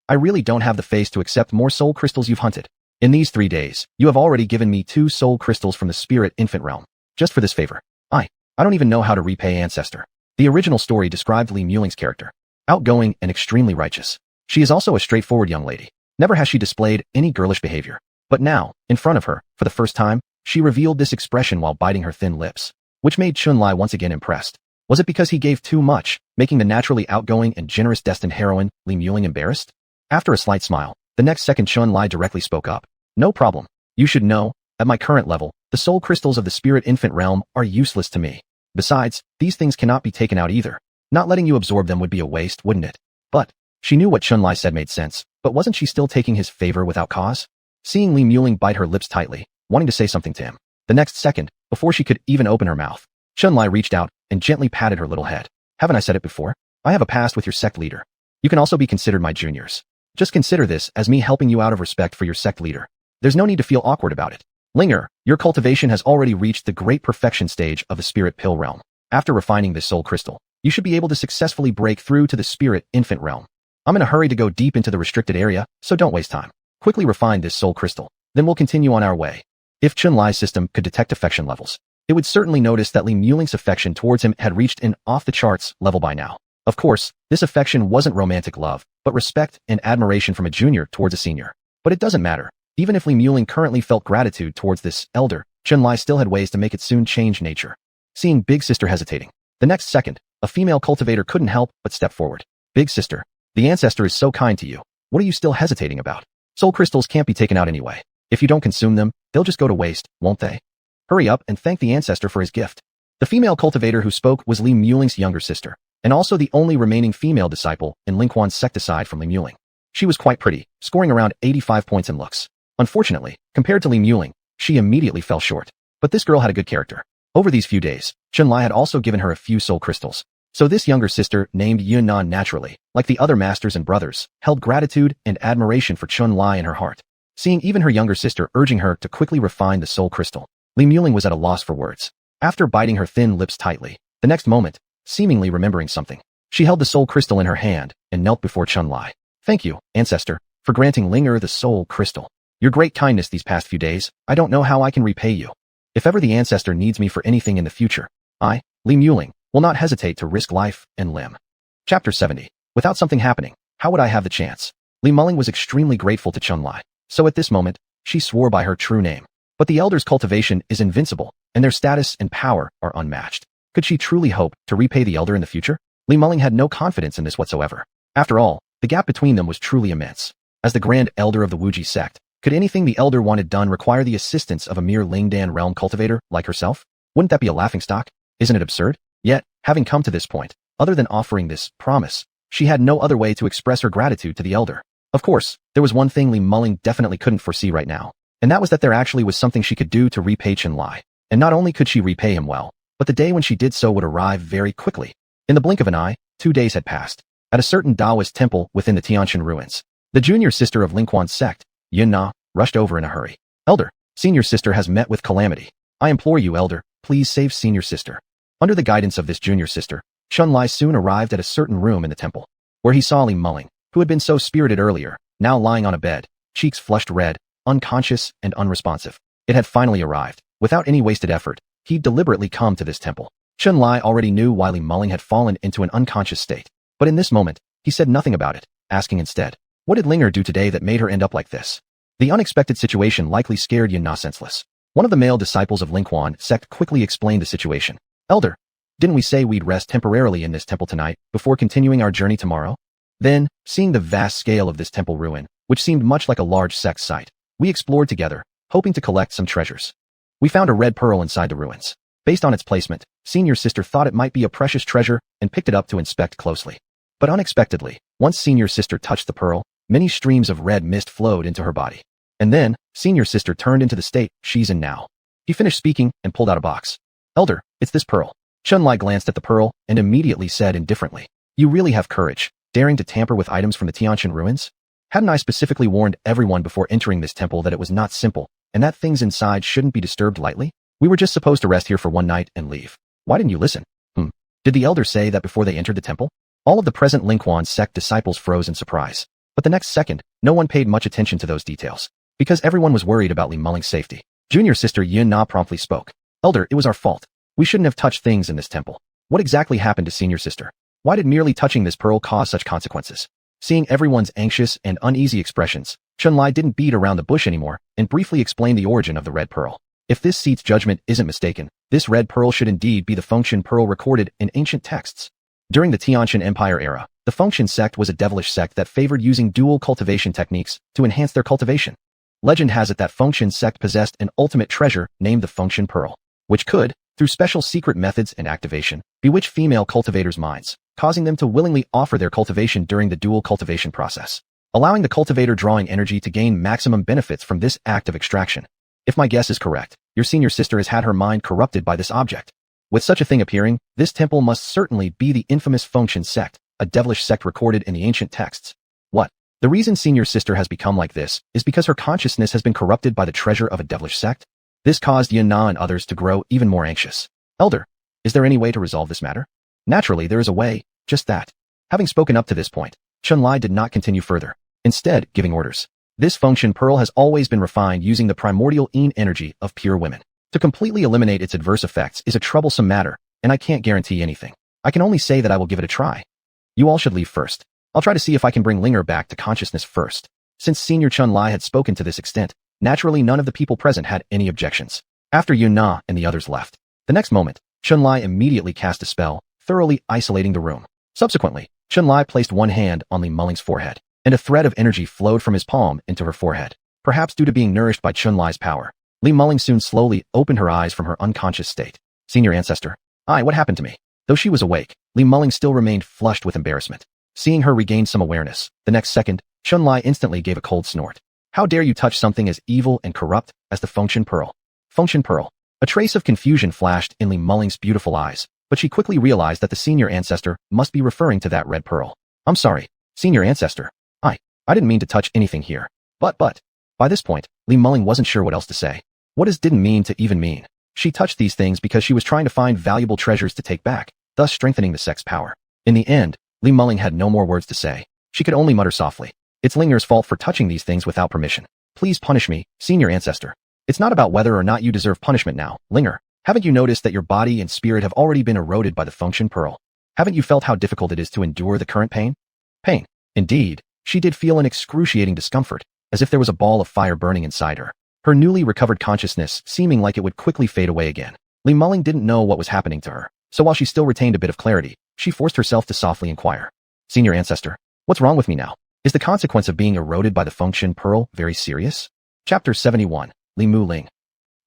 I really don't have the face to accept more soul crystals you've hunted. In these 3 days, you have already given me 2 soul crystals from the Spirit Infant realm. Just for this favor. I don't even know how to repay Ancestor. The original story described Li Muling's character. Outgoing and extremely righteous. She is also a straightforward young lady. Never has she displayed any girlish behavior. But now, in front of her, for the first time, she revealed this expression while biting her thin lips, which made Chunlai once again impressed. Was it because he gave too much, making the naturally outgoing and generous destined heroine, Li Muling, embarrassed? After a slight smile, the next second Chunlai directly spoke up. No problem. You should know, at my current level, the soul crystals of the Spirit Infant realm are useless to me. Besides, these things cannot be taken out either. Not letting you absorb them would be a waste, wouldn't it? But, she knew what Chunlai said made sense, but wasn't she still taking his favor without cause? Seeing Li Muling bite her lips tightly, wanting to say something to him. The next second, before she could even open her mouth, Chunlai reached out and gently patted her little head. Haven't I said it before? I have a past with your sect leader. You can also be considered my juniors. Just consider this as me helping you out of respect for your sect leader. There's no need to feel awkward about it. Linger, your cultivation has already reached the great perfection stage of the Spirit Pill realm. After refining this soul crystal, you should be able to successfully break through to the Spirit Infant realm. I'm in a hurry to go deep into the restricted area, so don't waste time. Quickly refine this soul crystal, then we'll continue on our way. If Chunlai's system could detect affection levels, it would certainly notice that Li Muling's affection towards him had reached an off-the-charts level by now. Of course, this affection wasn't romantic love, but respect and admiration from a junior towards a senior. But it doesn't matter. Even if Li Muling currently felt gratitude towards this elder, Chunlai still had ways to make it soon change nature. Seeing Big Sister hesitating, the next second, a female cultivator couldn't help but step forward. Big Sister, the Ancestor is so kind to you. What are you still hesitating about? Soul crystals can't be taken out anyway. If you don't consume them, they'll just go to waste, won't they? Hurry up and thank the Ancestor for his gift. The female cultivator who spoke was Li Muling's younger sister, and also the only remaining female disciple in Linghuan's sect aside from Li Muling. She was quite pretty, scoring around 85 points in looks. Unfortunately, compared to Li Muling, she immediately fell short. But this girl had a good character. Over these few days, Chunlai had also given her a few soul crystals. So this younger sister, named Yunnan naturally, like the other masters and brothers, held gratitude and admiration for Chunlai in her heart. Seeing even her younger sister urging her to quickly refine the soul crystal, Li Muling was at a loss for words. After biting her thin lips tightly, the next moment, seemingly remembering something, she held the soul crystal in her hand and knelt before Chunlai. Thank you, Ancestor, for granting Linger the soul crystal. Your great kindness these past few days, I don't know how I can repay you. If ever the Ancestor needs me for anything in the future, I, Li Muling, will not hesitate to risk life and limb. Chapter 70. Without something happening, how would I have the chance? Li Muling was extremely grateful to Chunlai, so at this moment, she swore by her true name. But the Elder's cultivation is invincible, and their status and power are unmatched. Could she truly hope to repay the Elder in the future? Li Muling had no confidence in this whatsoever. After all, the gap between them was truly immense. As the Grand Elder of the Wuji sect, could anything the Elder wanted done require the assistance of a mere Lingdan realm cultivator like herself? Wouldn't that be a laughingstock? Isn't it absurd? Yet, having come to this point, other than offering this promise, she had no other way to express her gratitude to the Elder. Of course, there was one thing Li Muling definitely couldn't foresee right now, and that was that there actually was something she could do to repay Chunlai. And not only could she repay him well, but the day when she did so would arrive very quickly. In the blink of an eye, 2 days had passed. At a certain Taoist temple within the Tianshan ruins, the junior sister of Lingquan's sect, Yunna, rushed over in a hurry. Elder, senior sister has met with calamity. I implore you, Elder, please save senior sister. Under the guidance of this junior sister, Chunlai soon arrived at a certain room in the temple, where he saw Li Muling, who had been so spirited earlier, now lying on a bed, cheeks flushed red, unconscious and unresponsive. It had finally arrived. Without any wasted effort, he'd deliberately come to this temple. Chunlai already knew why Li Muling had fallen into an unconscious state, but in this moment, he said nothing about it, asking instead, what did Linger do today that made her end up like this? The unexpected situation likely scared Yunna senseless. One of the male disciples of Lingquan sect quickly explained the situation. Elder, didn't we say we'd rest temporarily in this temple tonight before continuing our journey tomorrow? Then, seeing the vast scale of this temple ruin, which seemed much like a large sect site, we explored together, hoping to collect some treasures. We found a red pearl inside the ruins. Based on its placement, senior sister thought it might be a precious treasure and picked it up to inspect closely. But unexpectedly, once senior sister touched the pearl, many streams of red mist flowed into her body. And then, senior sister turned into the state she's in now. He finished speaking and pulled out a box. Elder, it's this pearl. Chunlai glanced at the pearl and immediately said indifferently, you really have courage, daring to tamper with items from the Tianshan ruins? Hadn't I specifically warned everyone before entering this temple that it was not simple, and that things inside shouldn't be disturbed lightly? We were just supposed to rest here for one night and leave. Why didn't you listen? Did the Elder say that before they entered the temple? All of the present Lingquan sect disciples froze in surprise. But the next second, no one paid much attention to those details, because everyone was worried about Li Muling's safety. Junior sister Yunna promptly spoke. Elder, it was our fault. We shouldn't have touched things in this temple. What exactly happened to senior sister? Why did merely touching this pearl cause such consequences? Seeing everyone's anxious and uneasy expressions, Chunlai didn't beat around the bush anymore and briefly explained the origin of the red pearl. If this seat's judgment isn't mistaken, this red pearl should indeed be the Fengshan pearl recorded in ancient texts. During the Tianshan Empire era, the Fengshan sect was a devilish sect that favored using dual cultivation techniques to enhance their cultivation. Legend has it that Fengshan sect possessed an ultimate treasure named the Fengshan pearl, which could, through special secret methods and activation, bewitch female cultivators' minds, causing them to willingly offer their cultivation during the dual cultivation process, allowing the cultivator drawing energy to gain maximum benefits from this act of extraction. If my guess is correct, your senior sister has had her mind corrupted by this object. With such a thing appearing, this temple must certainly be the infamous Fengshan sect, a devilish sect recorded in the ancient texts. What? The reason senior sister has become like this is because her consciousness has been corrupted by the treasure of a devilish sect? This caused Yunna and others to grow even more anxious. Elder, is there any way to resolve this matter? Naturally, there is a way, just that. Having spoken up to this point, Chunlai did not continue further, instead giving orders. This Fengshan pearl has always been refined using the primordial yin energy of pure women. To completely eliminate its adverse effects is a troublesome matter, and I can't guarantee anything. I can only say that I will give it a try. You all should leave first. I'll try to see if I can bring Linger back to consciousness first. Since Senior Chunlai had spoken to this extent, naturally none of the people present had any objections. After Yunna and the others left, the next moment, Chunlai immediately cast a spell, thoroughly isolating the room. Subsequently, Chunlai placed one hand on Li Muling's forehead, and a thread of energy flowed from his palm into her forehead. Perhaps due to being nourished by Chunlai's power, Li Muling soon slowly opened her eyes from her unconscious state. Senior Ancestor. What happened to me? Though she was awake, Li Muling still remained flushed with embarrassment. Seeing her regain some awareness, the next second, Chunlai instantly gave a cold snort. How dare you touch something as evil and corrupt as the Function Pearl? Function Pearl. A trace of confusion flashed in Li Muling's beautiful eyes, but she quickly realized that the senior ancestor must be referring to that red pearl. I'm sorry, senior ancestor. I didn't mean to touch anything here. But. By this point, Li Muling wasn't sure what else to say. What does didn't mean to even mean? She touched these things because she was trying to find valuable treasures to take back, thus strengthening the sect's power. In the end, Li Muling had no more words to say. She could only mutter softly. It's Linger's fault for touching these things without permission. Please punish me, senior ancestor. It's not about whether or not you deserve punishment now, Linger. Haven't you noticed that your body and spirit have already been eroded by the Function Pearl? Haven't you felt how difficult it is to endure the current pain? Pain. Indeed, she did feel an excruciating discomfort, as if there was a ball of fire burning inside her. Her newly recovered consciousness seeming like it would quickly fade away again. Li Muling didn't know what was happening to her, so while she still retained a bit of clarity, she forced herself to softly inquire. Senior ancestor, what's wrong with me now? Is the consequence of being eroded by the Function Pearl very serious? Chapter 71, Li Muling.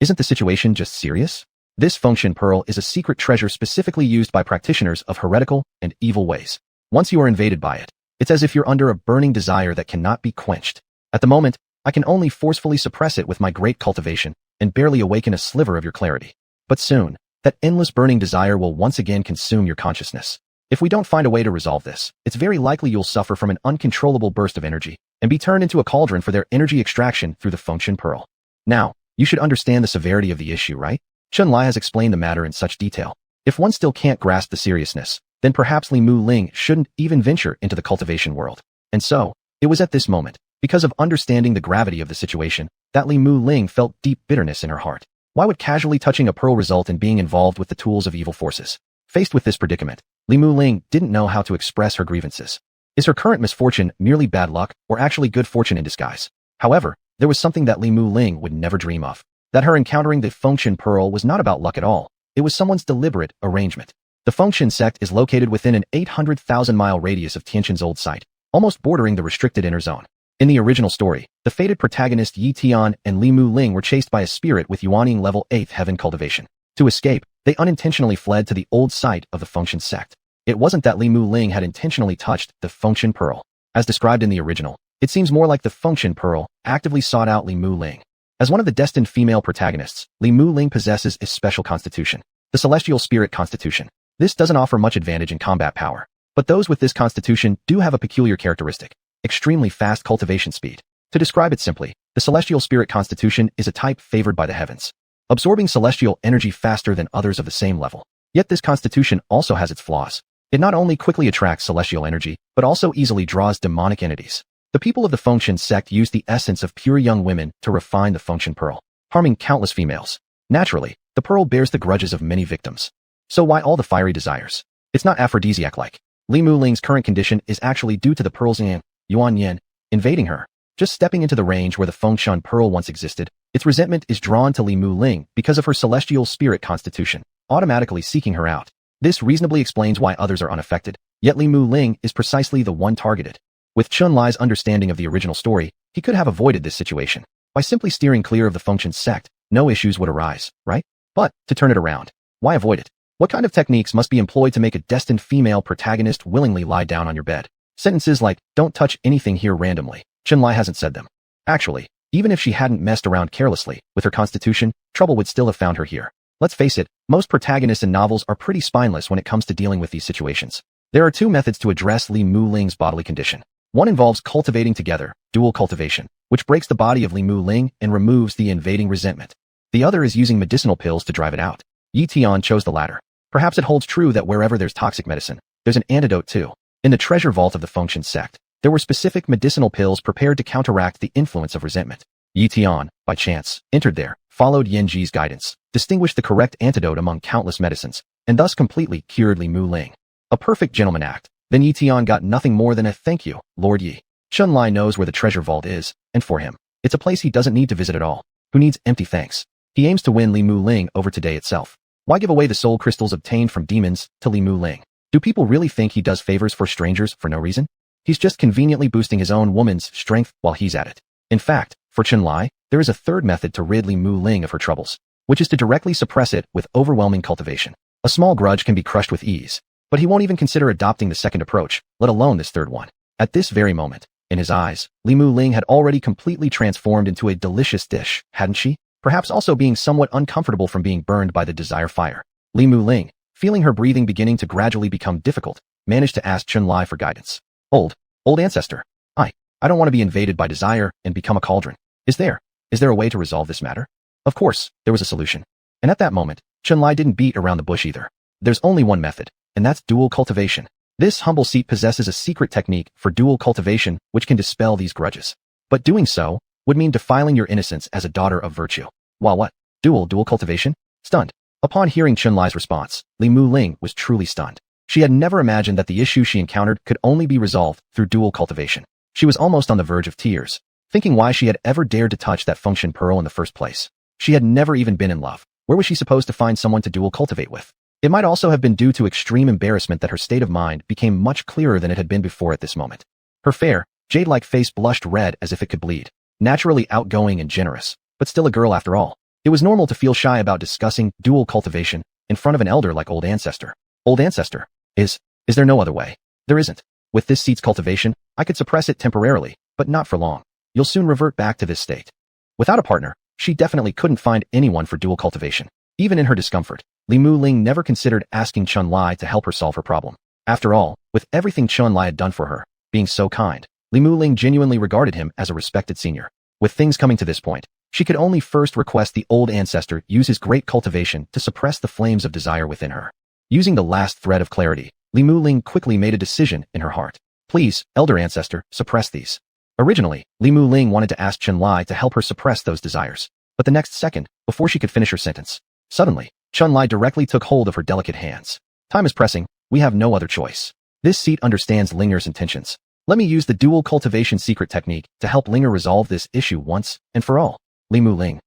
Isn't the situation just serious? This Function Pearl is a secret treasure specifically used by practitioners of heretical and evil ways. Once you are invaded by it, it's as if you're under a burning desire that cannot be quenched. At the moment, I can only forcefully suppress it with my great cultivation and barely awaken a sliver of your clarity. But soon, that endless burning desire will once again consume your consciousness. If we don't find a way to resolve this, it's very likely you'll suffer from an uncontrollable burst of energy and be turned into a cauldron for their energy extraction through the Function Pearl. Now, you should understand the severity of the issue, right? Chun-Li has explained the matter in such detail. If one still can't grasp the seriousness, then perhaps Li Muling shouldn't even venture into the cultivation world. And so, it was at this moment, because of understanding the gravity of the situation, that Li Muling felt deep bitterness in her heart. Why would casually touching a pearl result in being involved with the tools of evil forces? Faced with this predicament, Li Muling didn't know how to express her grievances. Is her current misfortune merely bad luck or actually good fortune in disguise? However, there was something that Li Muling would never dream of. That her encountering the Function Pearl was not about luck at all. It was someone's deliberate arrangement. The Function sect is located within an 800,000-mile radius of Tianqin's old site, almost bordering the restricted inner zone. In the original story, the fated protagonist Ye Tian and Li Muling were chased by a spirit with Yuaning level 8th heaven cultivation. To escape, they unintentionally fled to the old site of the Function sect. It wasn't that Li Muling had intentionally touched the Function Pearl. As described in the original, it seems more like the Function Pearl actively sought out Li Muling. As one of the destined female protagonists, Li Muling possesses a special constitution, the Celestial Spirit Constitution. This doesn't offer much advantage in combat power, but those with this constitution do have a peculiar characteristic: extremely fast cultivation speed. To describe it simply, the Celestial Spirit Constitution is a type favored by the heavens, absorbing celestial energy faster than others of the same level. Yet this constitution also has its flaws. It not only quickly attracts celestial energy, but also easily draws demonic entities. The people of the Function sect use the essence of pure young women to refine the Function Pearl, harming countless females. Naturally, the pearl bears the grudges of many victims. So why all the fiery desires? It's not aphrodisiac-like. Li Muling's current condition is actually due to the pearl's xuanhuan invading her. Just stepping into the range where the Function Pearl once existed, its resentment is drawn to Li Muling because of her celestial spirit constitution, automatically seeking her out. This reasonably explains why others are unaffected, yet Li Muling is precisely the one targeted. With Chun-Li's understanding of the original story, he could have avoided this situation. By simply steering clear of the Function sect, no issues would arise, right? But, to turn it around, why avoid it? What kind of techniques must be employed to make a destined female protagonist willingly lie down on your bed? Sentences like, "Don't touch anything here randomly." Chun-Li hasn't said them. Actually, even if she hadn't messed around carelessly with her constitution, trouble would still have found her here. Let's face it, most protagonists in novels are pretty spineless when it comes to dealing with these situations. There are two methods to address Li Muling's bodily condition. One involves cultivating together, dual cultivation, which breaks the body of Li Muling and removes the invading resentment. The other is using medicinal pills to drive it out. Ye Tian chose the latter. Perhaps it holds true that wherever there's toxic medicine, there's an antidote too. In the treasure vault of the Function sect, there were specific medicinal pills prepared to counteract the influence of resentment. Ye Tian, by chance, entered there, followed Yanji's guidance, distinguished the correct antidote among countless medicines, and thus completely cured Li Muling. A perfect gentleman act. Then Ye Tian got nothing more than a "Thank you, Lord Yi." Chun-Li knows where the treasure vault is, and for him, it's a place he doesn't need to visit at all. Who needs empty thanks? He aims to win Li Muling over today itself. Why give away the soul crystals obtained from demons to Li Muling? Do people really think he does favors for strangers for no reason? He's just conveniently boosting his own woman's strength while he's at it. In fact, for Chun-Li, there is a third method to rid Li Muling of her troubles, which is to directly suppress it with overwhelming cultivation. A small grudge can be crushed with ease, but he won't even consider adopting the second approach, let alone this third one. At this very moment, In his eyes, Li Muling had already completely transformed into a delicious dish, hadn't she? Perhaps also being somewhat uncomfortable from being burned by the desire fire. Li Muling, feeling her breathing beginning to gradually become difficult, managed to ask Chun-Li for guidance. Old ancestor. I don't want to be invaded by desire and become a cauldron. Is there a way to resolve this matter? Of course, there was a solution. And at that moment, Chun-Li didn't beat around the bush either. There's only one method, and that's dual cultivation. This humble seat possesses a secret technique for dual cultivation which can dispel these grudges. But doing so would mean defiling your innocence as a daughter of virtue. While what? Dual cultivation? Stunned. Upon hearing Chun-Li's response, Li Muling was truly stunned. She had never imagined that the issue she encountered could only be resolved through dual cultivation. She was almost on the verge of tears, thinking why she had ever dared to touch that function pearl in the first place. She had never even been in love. Where was she supposed to find someone to dual cultivate with? It might also have been due to extreme embarrassment that her state of mind became much clearer than it had been before at this moment. Her fair, jade-like face blushed red as if it could bleed. Naturally outgoing and generous, but still a girl after all. It was normal to feel shy about discussing dual cultivation in front of an elder like Old Ancestor. Old Ancestor, is there no other way? There isn't. With this seat's cultivation, I could suppress it temporarily, but not for long. You'll soon revert back to this state. Without a partner, she definitely couldn't find anyone for dual cultivation. Even in her discomfort, Li Muling never considered asking Chun-Li to help her solve her problem. After all, with everything Chun-Li had done for her, being so kind, Li Muling genuinely regarded him as a respected senior. With things coming to this point, she could only first request the Old Ancestor use his great cultivation to suppress the flames of desire within her. Using the last thread of clarity, Li Muling quickly made a decision in her heart. Please, Elder Ancestor, suppress these. Originally, Li Muling wanted to ask Chun-Li to help her suppress those desires. But the next second, before she could finish her sentence, suddenly, Chun-Li directly took hold of her delicate hands. Time is pressing, we have no other choice. This seat understands Linger's intentions. Let me use the dual cultivation secret technique to help Linger resolve this issue once and for all. Li Muling.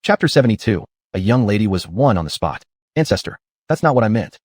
Chapter 72. A young lady was won on the spot. Ancestor, that's not what I meant.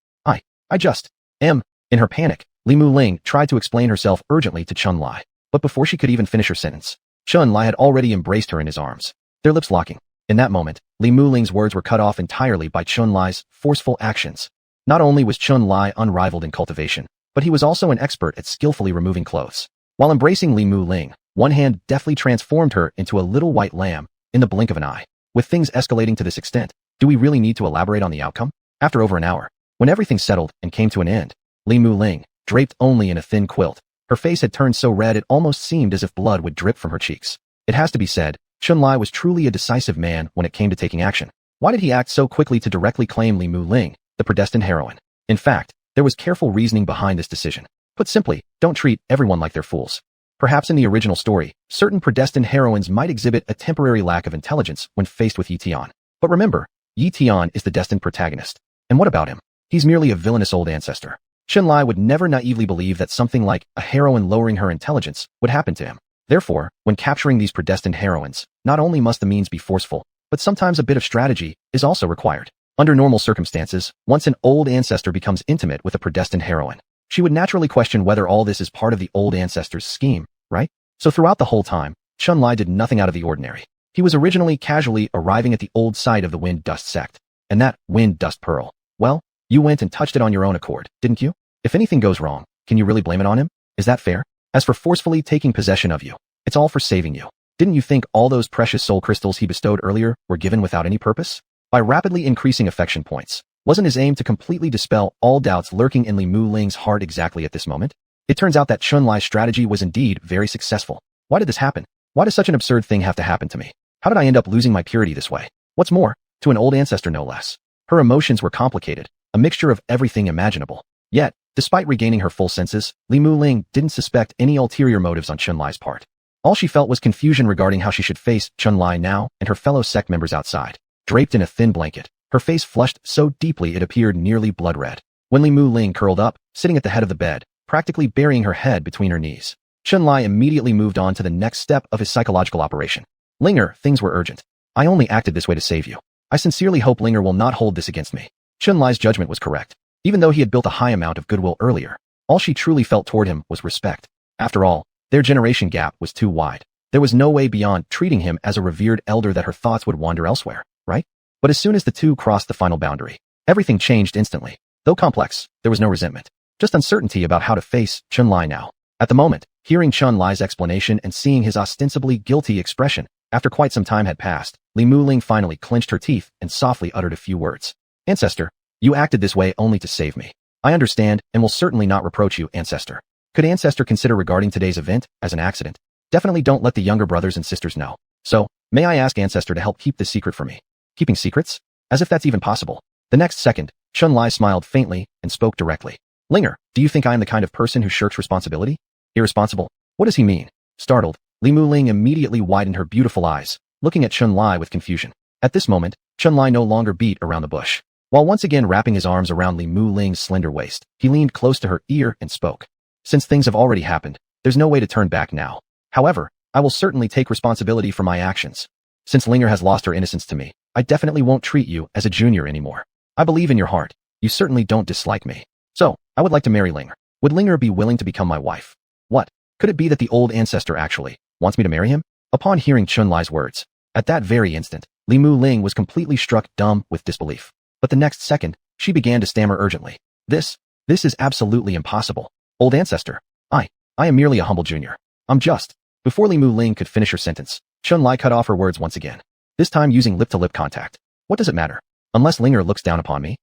I just am. In her panic, Li Muling tried to explain herself urgently to Chun-Li. But before she could even finish her sentence, Chun-Li had already embraced her in his arms, their lips locking. In that moment, Li Muling's words were cut off entirely by Chun-Li's forceful actions. Not only was Chun-Li unrivaled in cultivation, but he was also an expert at skillfully removing clothes. While embracing Li Muling, one hand deftly transformed her into a little white lamb in the blink of an eye. With things escalating to this extent, do we really need to elaborate on the outcome? After over an hour, when everything settled and came to an end, Li Muling, draped only in a thin quilt, her face had turned so red it almost seemed as if blood would drip from her cheeks. It has to be said, Chun-Li was truly a decisive man when it came to taking action. Why did he act so quickly to directly claim Li Muling, the predestined heroine? In fact, there was careful reasoning behind this decision. Put simply, don't treat everyone like they're fools. Perhaps in the original story, certain predestined heroines might exhibit a temporary lack of intelligence when faced with Ye Tian. But remember, Ye Tian is the destined protagonist. And what about him? He's merely a villainous old ancestor. Chun-Li would never naively believe that something like a heroine lowering her intelligence would happen to him. Therefore, when capturing these predestined heroines, not only must the means be forceful, but sometimes a bit of strategy is also required. Under normal circumstances, once an old ancestor becomes intimate with a predestined heroine, she would naturally question whether all this is part of the old ancestor's scheme, right? So throughout the whole time, Chun-Li did nothing out of the ordinary. He was originally casually arriving at the old site of the Wind Dust sect. And that Wind Dust pearl, well, you went and touched it on your own accord, didn't you? If anything goes wrong, can you really blame it on him? Is that fair? As for forcefully taking possession of you, it's all for saving you. Didn't you think all those precious soul crystals he bestowed earlier were given without any purpose? By rapidly increasing affection points, wasn't his aim to completely dispel all doubts lurking in Li Muling's heart exactly at this moment? It turns out that Chun-Li's strategy was indeed very successful. Why did this happen? Why does such an absurd thing have to happen to me? How did I end up losing my purity this way? What's more, to an old ancestor no less. Her emotions were complicated, a mixture of everything imaginable. Yet, despite regaining her full senses, Li Muling didn't suspect any ulterior motives on Chun-Li's part. All she felt was confusion regarding how she should face Chun-Li now and her fellow sect members outside. Draped in a thin blanket, her face flushed so deeply it appeared nearly blood red. When Li Muling curled up, sitting at the head of the bed, practically burying her head between her knees, Chun-Li immediately moved on to the next step of his psychological operation. Linger, things were urgent. I only acted this way to save you. I sincerely hope Linger will not hold this against me. Chun-Li's judgment was correct. Even though he had built a high amount of goodwill earlier, all she truly felt toward him was respect. After all, their generation gap was too wide. There was no way beyond treating him as a revered elder that her thoughts would wander elsewhere, right? But as soon as the two crossed the final boundary, everything changed instantly. Though complex, there was no resentment, just uncertainty about how to face Chun-Li now. At the moment, Hearing Chun Lai's explanation and seeing his ostensibly guilty expression, after quite some time had passed, Li Muling finally clenched her teeth and softly uttered a few words. Ancestor, you acted this way only to save me. I understand and will certainly not reproach you, Ancestor. Could Ancestor consider regarding today's event as an accident? Definitely don't let the younger brothers and sisters know. So, may I ask Ancestor to help keep this secret from me? Keeping secrets? As if that's even possible. The next second, Chun Lai smiled faintly and spoke directly. Linger, do you think I am the kind of person who shirks responsibility? Irresponsible? What does he mean? Startled, Li Muling immediately widened her beautiful eyes, looking at Chun Lai with confusion. At this moment, Chun Lai no longer beat around the bush. While once again wrapping his arms around Li Muling's slender waist, he leaned close to her ear and spoke. Since things have already happened, there's no way to turn back now. However, I will certainly take responsibility for my actions. Since Linger has lost her innocence to me, I definitely won't treat you as a junior anymore. I believe in your heart. You certainly don't dislike me. So, I would like to marry Linger. Would Linger be willing to become my wife? What? Could it be that the old ancestor actually wants me to marry him? Upon hearing Chun Lai's words, at that very instant, Li Muling was completely struck dumb with disbelief. But the next second, she began to stammer urgently. This is absolutely impossible. Old ancestor, I am merely a humble junior. I'm just. Before Li Muling could finish her sentence, Chun Lai cut off her words once again, this time using lip-to-lip contact. What does it matter? Unless Linger looks down upon me?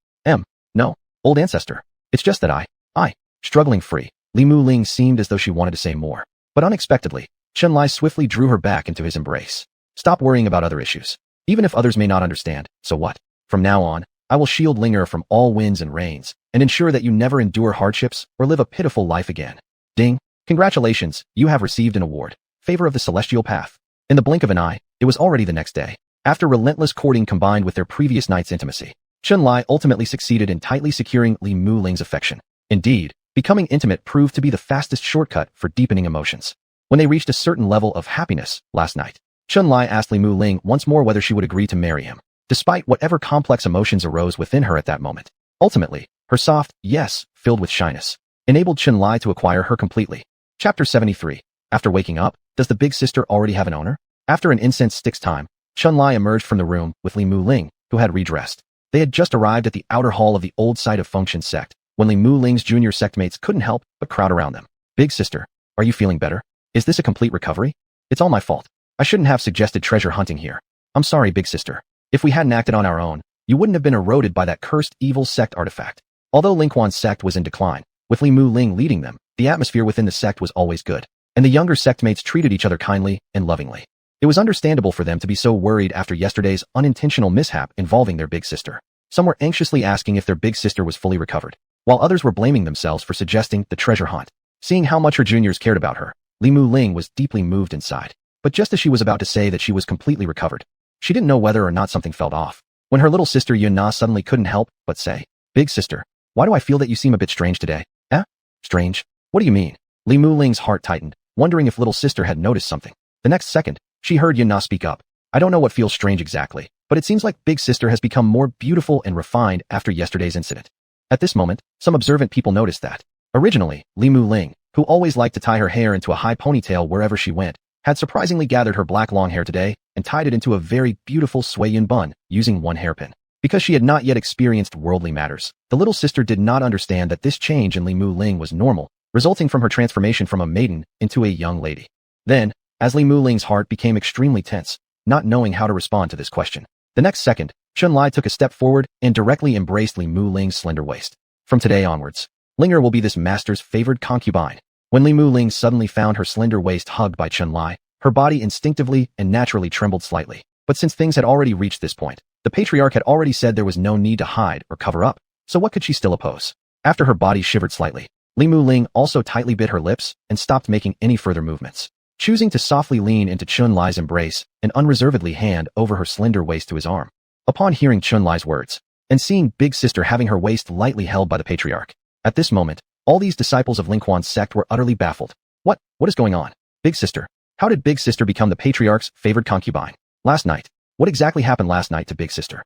No, old ancestor. It's just that struggling free. Li Muling seemed as though she wanted to say more. But unexpectedly, Chun Lai swiftly drew her back into his embrace. Stop worrying about other issues. Even if others may not understand, so what? From now on, I will shield Linger from all winds and rains, and ensure that you never endure hardships or live a pitiful life again. Ding! Congratulations, you have received an award. Favor of the Celestial Path. In the blink of an eye, it was already the next day. After relentless courting combined with their previous night's intimacy, Chun Lai ultimately succeeded in tightly securing Li Muling's affection. Indeed, becoming intimate proved to be the fastest shortcut for deepening emotions. When they reached a certain level of happiness last night, Chun Lai asked Li Muling once more whether she would agree to marry him, despite whatever complex emotions arose within her at that moment. Ultimately, her soft yes, filled with shyness, enabled Chun Lai to acquire her completely. Chapter 73. After waking up, does the big sister already have an owner? After an incense stick's time, Chun Lai emerged from the room with Li Muling, who had redressed. They had just arrived at the outer hall of the old site of Function sect, when Li Muling's junior sectmates couldn't help but crowd around them. Big sister, are you feeling better? Is this a complete recovery? It's all my fault. I shouldn't have suggested treasure hunting here. I'm sorry, big sister. If we hadn't acted on our own, you wouldn't have been eroded by that cursed evil sect artifact. Although Lingquan's sect was in decline, with Li Muling leading them, the atmosphere within the sect was always good, and the younger sectmates treated each other kindly and lovingly. It was understandable for them to be so worried after yesterday's unintentional mishap involving their big sister. Some were anxiously asking if their big sister was fully recovered, while others were blaming themselves for suggesting the treasure hunt. Seeing how much her juniors cared about her, Li Muling was deeply moved inside. But just as she was about to say that she was completely recovered, she didn't know whether or not something felt off, when her little sister Yuna suddenly couldn't help but say, Big sister, why do I feel that you seem a bit strange today? Strange? What do you mean? Li Muling's heart tightened, wondering if little sister had noticed something. The next second, she heard Yuna speak up. I don't know what feels strange exactly, but it seems like big sister has become more beautiful and refined after yesterday's incident. At this moment, some observant people noticed that. Originally, Li Muling, who always liked to tie her hair into a high ponytail wherever she went, had surprisingly gathered her black long hair today and tied it into a very beautiful xuanhuan bun using one hairpin. Because she had not yet experienced worldly matters, the little sister did not understand that this change in Li Muling was normal, resulting from her transformation from a maiden into a young lady. Then, as Li Muling's heart became extremely tense, not knowing how to respond to this question, the next second, Chun Lai took a step forward and directly embraced Li Muling's slender waist. From today onwards, Linger will be this master's favored concubine. When Li Muling suddenly found her slender waist hugged by Chun Lai, her body instinctively and naturally trembled slightly. But since things had already reached this point, the patriarch had already said there was no need to hide or cover up, so what could she still oppose? After her body shivered slightly, Li Muling also tightly bit her lips and stopped making any further movements, choosing to softly lean into Chun Lai's embrace and unreservedly hand over her slender waist to his arm. Upon hearing Chun Lai's words, and seeing big sister having her waist lightly held by the patriarch, at this moment, all these disciples of Lingquan's sect were utterly baffled. What is going on? Big sister, how did big sister become the patriarch's favored concubine? Last night, what exactly happened last night to big sister?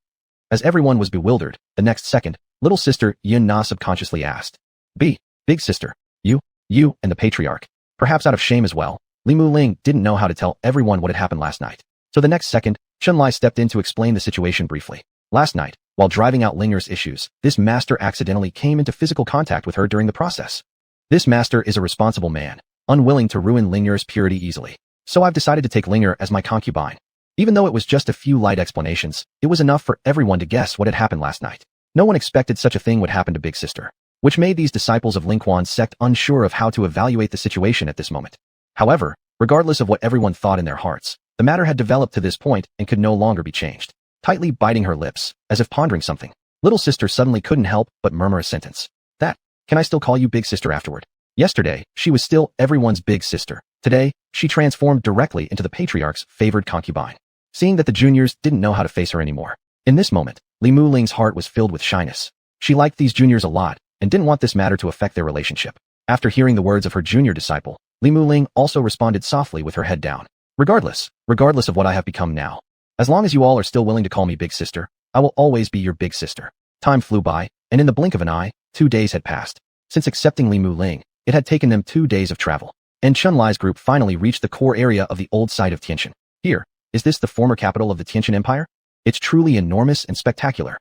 As everyone was bewildered, the next second, little sister Yuna subconsciously asked, Big sister, you and the patriarch, perhaps out of shame as well. Li Muling didn't know how to tell everyone what had happened last night. So the next second, Chun Lai stepped in to explain the situation briefly. Last night, while driving out Linger's issues, this master accidentally came into physical contact with her during the process. This master is a responsible man, unwilling to ruin Ling'er's purity easily. So I've decided to take Ling'er as my concubine. Even though it was just a few light explanations, it was enough for everyone to guess what had happened last night. No one expected such a thing would happen to Big Sister, which made these disciples of Lingquan's sect unsure of how to evaluate the situation at this moment. However, regardless of what everyone thought in their hearts, the matter had developed to this point and could no longer be changed. Tightly biting her lips, as if pondering something, little sister suddenly couldn't help but murmur a sentence. That, can I still call you Big Sister afterward? Yesterday, she was still everyone's big sister. Today, she transformed directly into the patriarch's favored concubine. Seeing that the juniors didn't know how to face her anymore. In this moment, Li Muling's heart was filled with shyness. She liked these juniors a lot and didn't want this matter to affect their relationship. After hearing the words of her junior disciple, Li Muling also responded softly with her head down. Regardless of what I have become now, as long as you all are still willing to call me Big Sister, I will always be your big sister. Time flew by, and in the blink of an eye, 2 days had passed. Since accepting Li Muling, it had taken them 2 days of travel. And Chunlai's group finally reached the core area of the old site of Tianqin. Here, is this the former capital of the Tianqin Empire? It's truly enormous and spectacular.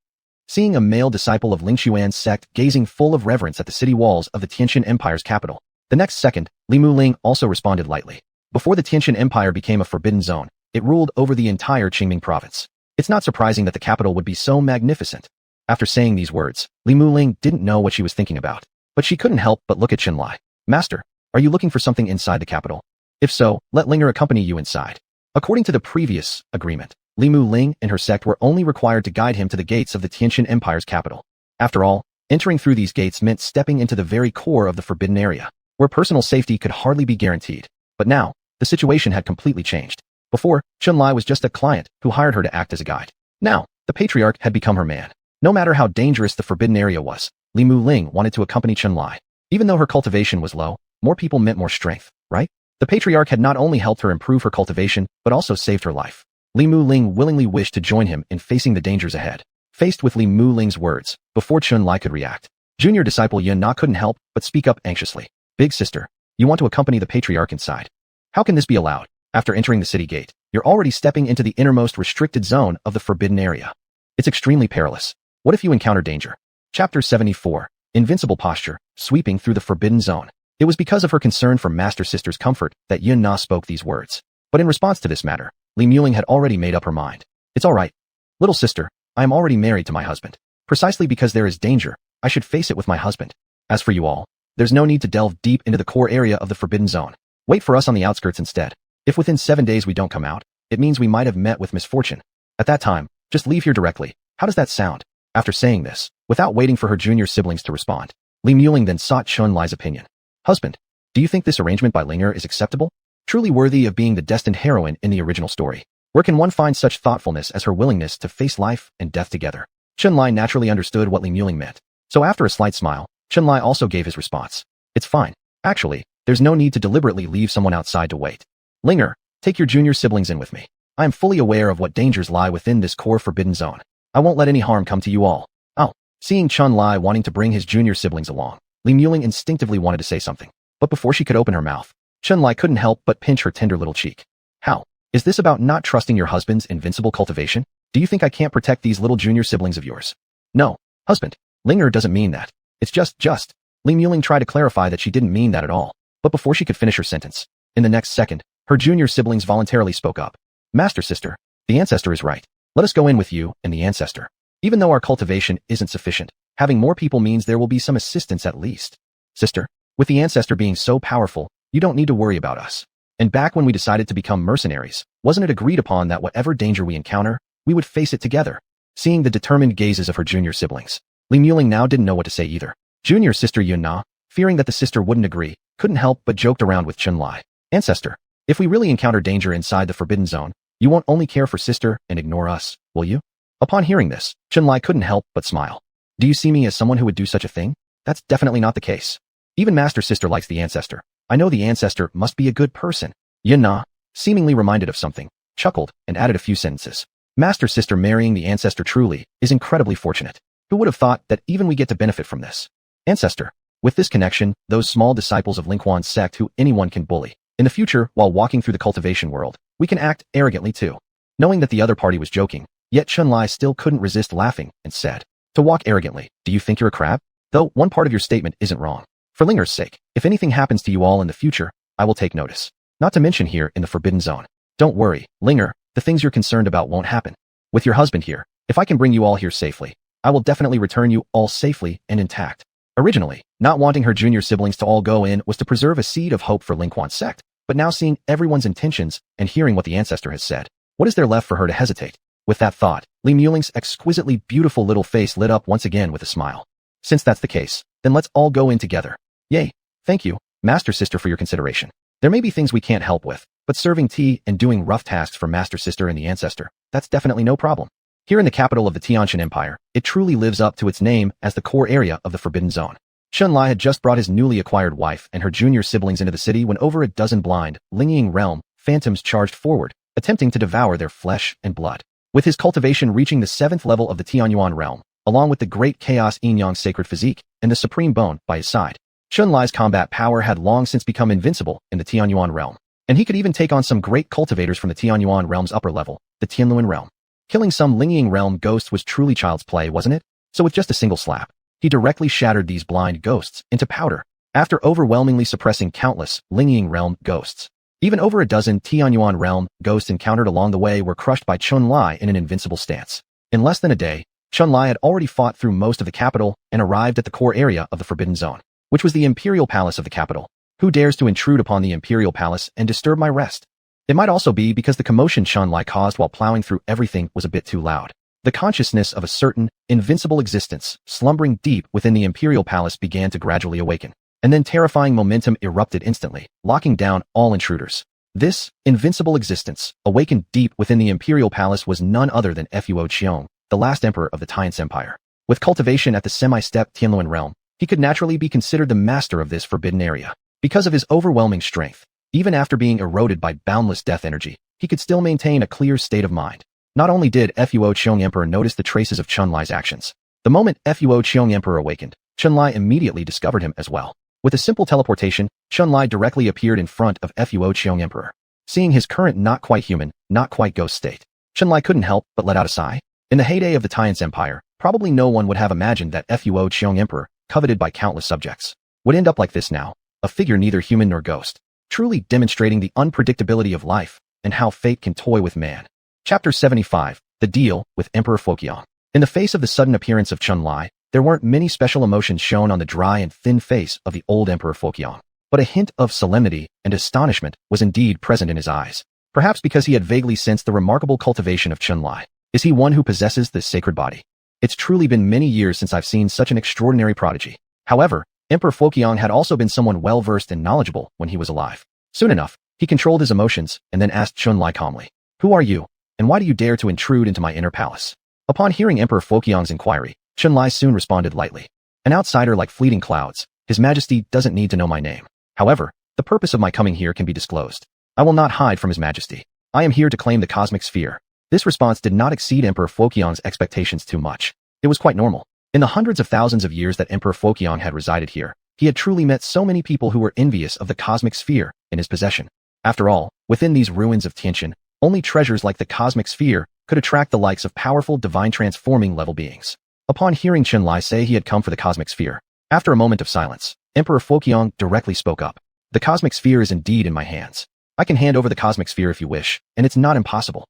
Seeing a male disciple of Lingxuan's sect gazing full of reverence at the city walls of the Tianqin Empire's capital, the next second, Li Muling also responded lightly. Before the Tianqin Empire became a forbidden zone, it ruled over the entire Qingming province. It's not surprising that the capital would be so magnificent. After saying these words, Li Muling didn't know what she was thinking about, but she couldn't help but look at Chunlai. Master, are you looking for something inside the capital? If so, let Ling'er accompany you inside. According to the previous agreement, Li Muling and her sect were only required to guide him to the gates of the Tianqin Empire's capital. After all, entering through these gates meant stepping into the very core of the forbidden area, where personal safety could hardly be guaranteed. But now, the situation had completely changed. Before, Chunlai was just a client who hired her to act as a guide. Now, the patriarch had become her man. No matter how dangerous the forbidden area was, Li Muling wanted to accompany Chunlai. Even though her cultivation was low, more people meant more strength, right? The patriarch had not only helped her improve her cultivation, but also saved her life. Li Muling willingly wished to join him in facing the dangers ahead. Faced with Li Muling's words, before Chunlai could react, junior disciple Ye Tian couldn't help but speak up anxiously. Big sister, you want to accompany the patriarch inside? How can this be allowed? After entering the city gate, you're already stepping into the innermost restricted zone of the forbidden area. It's extremely perilous. What if you encounter danger? Chapter 74, Invincible Posture, Sweeping Through the Forbidden Zone. It was because of her concern for Master Sister's comfort that Ye Tian spoke these words. But in response to this matter, Li Muling had already made up her mind. It's all right. Little sister, I am already married to my husband. Precisely because there is danger, I should face it with my husband. As for you all, there's no need to delve deep into the core area of the forbidden zone. Wait for us on the outskirts instead. If within 7 days we don't come out, it means we might have met with misfortune. At that time, just leave here directly. How does that sound? After saying this, without waiting for her junior siblings to respond, Li Muling then sought Chunlai's opinion. Husband, do you think this arrangement by Ling'er is acceptable? Truly worthy of being the destined heroine in the original story. Where can one find such thoughtfulness as her willingness to face life and death together? Chunlai naturally understood what Li Muling meant. So after a slight smile, Chunlai also gave his response. It's fine. Actually, there's no need to deliberately leave someone outside to wait. Ling'er, take your junior siblings in with me. I am fully aware of what dangers lie within this core forbidden zone. I won't let any harm come to you all. Oh, seeing Chunlai wanting to bring his junior siblings along, Li Muling instinctively wanted to say something. But before she could open her mouth, Chunlai couldn't help but pinch her tender little cheek. How? Is this about not trusting your husband's invincible cultivation? Do you think I can't protect these little junior siblings of yours? No, husband. Ling'er doesn't mean that. It's just. Li Muling tried to clarify that she didn't mean that at all. But before she could finish her sentence, in the next second, her junior siblings voluntarily spoke up. Master sister, the Ancestor is right. Let us go in with you and the Ancestor. Even though our cultivation isn't sufficient, having more people means there will be some assistance at least. Sister, with the Ancestor being so powerful, you don't need to worry about us. And back when we decided to become mercenaries, wasn't it agreed upon that whatever danger we encounter, we would face it together? Seeing the determined gazes of her junior siblings, Li Muling now didn't know what to say either. Junior sister Ye Tian, fearing that the sister wouldn't agree, couldn't help but joked around with Chunlai. Ancestor, if we really encounter danger inside the forbidden zone, you won't only care for sister and ignore us, will you? Upon hearing this, Chunlai couldn't help but smile. Do you see me as someone who would do such a thing? That's definitely not the case. Even Master Sister likes the Ancestor. I know the Ancestor must be a good person. Ye Tian, seemingly reminded of something, chuckled and added a few sentences. Master Sister marrying the Ancestor truly is incredibly fortunate. Who would have thought that even we get to benefit from this? Ancestor, with this connection, those small disciples of Lingquan's sect who anyone can bully. In the future, while walking through the cultivation world, we can act arrogantly too. Knowing that the other party was joking, yet Chunlai still couldn't resist laughing and said, to walk arrogantly, do you think you're a crab? Though one part of your statement isn't wrong. For Ling'er's sake, if anything happens to you all in the future, I will take notice. Not to mention here in the Forbidden Zone. Don't worry, Linger, the things you're concerned about won't happen. With your husband here, if I can bring you all here safely, I will definitely return you all safely and intact. Originally, not wanting her junior siblings to all go in was to preserve a seed of hope for Lingquan's sect, but now seeing everyone's intentions and hearing what the Ancestor has said, what is there left for her to hesitate? With that thought, Li Muling's exquisitely beautiful little face lit up once again with a smile. Since that's the case, then let's all go in together. Yay, thank you, Master Sister, for your consideration. There may be things we can't help with, but serving tea and doing rough tasks for Master Sister and the Ancestor, that's definitely no problem. Here in the capital of the Tiantian Empire, it truly lives up to its name as the core area of the Forbidden Zone. Xunlai had just brought his newly acquired wife and her junior siblings into the city when over a dozen blind, Lingying realm phantoms charged forward, attempting to devour their flesh and blood. With his cultivation reaching the 7th level of the Tianyuan realm, along with the great chaos Yin-Yang sacred physique and the supreme bone by his side, Xunlai's combat power had long since become invincible in the Tianyuan realm, and he could even take on some great cultivators from the Tianyuan realm's upper level, the Tianluan realm. Killing some Lingying realm ghosts was truly child's play, wasn't it? So with just a single slap, he directly shattered these blind ghosts into powder, after overwhelmingly suppressing countless Lingying realm ghosts. Even over a dozen Tianyuan realm ghosts encountered along the way were crushed by Xunlai in an invincible stance. In less than a day, Xunlai had already fought through most of the capital and arrived at the core area of the Forbidden Zone, which was the Imperial Palace of the capital. Who dares to intrude upon the Imperial Palace and disturb my rest? It might also be because the commotion Xunlai caused while plowing through everything was a bit too loud. The consciousness of a certain, invincible existence slumbering deep within the Imperial Palace began to gradually awaken, and then terrifying momentum erupted instantly, locking down all intruders. This invincible existence, awakened deep within the Imperial Palace, was none other than Fuo Qiong, the last emperor of the Tian's Empire. With cultivation at the semi-steppe Tianluan realm, he could naturally be considered the master of this forbidden area. Because of his overwhelming strength, even after being eroded by boundless death energy, he could still maintain a clear state of mind. Not only did Fuo Qiong Emperor notice the traces of Xunlai's actions, the moment Fuo Qiong Emperor awakened, Xunlai immediately discovered him as well. With a simple teleportation, Xunlai directly appeared in front of Fuo Qiong Emperor. Seeing his current not quite human, not quite ghost state, Xunlai couldn't help but let out a sigh. In the heyday of the Tian's Empire, probably no one would have imagined that Fuo Qiong Emperor, coveted by countless subjects, would end up like this now, a figure neither human nor ghost, truly demonstrating the unpredictability of life and how fate can toy with man. Chapter 75, The Deal with Emperor Foqiang. In the face of the sudden appearance of Xunlai, there weren't many special emotions shown on the dry and thin face of the old Emperor Foqiang, but a hint of solemnity and astonishment was indeed present in his eyes, perhaps because he had vaguely sensed the remarkable cultivation of Xunlai. Is he one who possesses this sacred body? It's truly been many years since I've seen such an extraordinary prodigy. However, Emperor Foqiang had also been someone well-versed and knowledgeable when he was alive. Soon enough, he controlled his emotions and then asked Xunlai calmly, "Who are you, and why do you dare to intrude into my inner palace?" Upon hearing Emperor Foqiang's inquiry, Xunlai soon responded lightly. "An outsider like fleeting clouds, His Majesty doesn't need to know my name. However, the purpose of my coming here can be disclosed. I will not hide from His Majesty. I am here to claim the cosmic sphere." This response did not exceed Emperor Foqiang's expectations too much. It was quite normal. In the hundreds of thousands of years that Emperor Foqiang had resided here, he had truly met so many people who were envious of the cosmic sphere in his possession. After all, within these ruins of Tiantian, only treasures like the cosmic sphere could attract the likes of powerful divine transforming level beings. Upon hearing Xunlai say he had come for the cosmic sphere, after a moment of silence, Emperor Foqiang directly spoke up. "The cosmic sphere is indeed in my hands. I can hand over the cosmic sphere if you wish, and it's not impossible.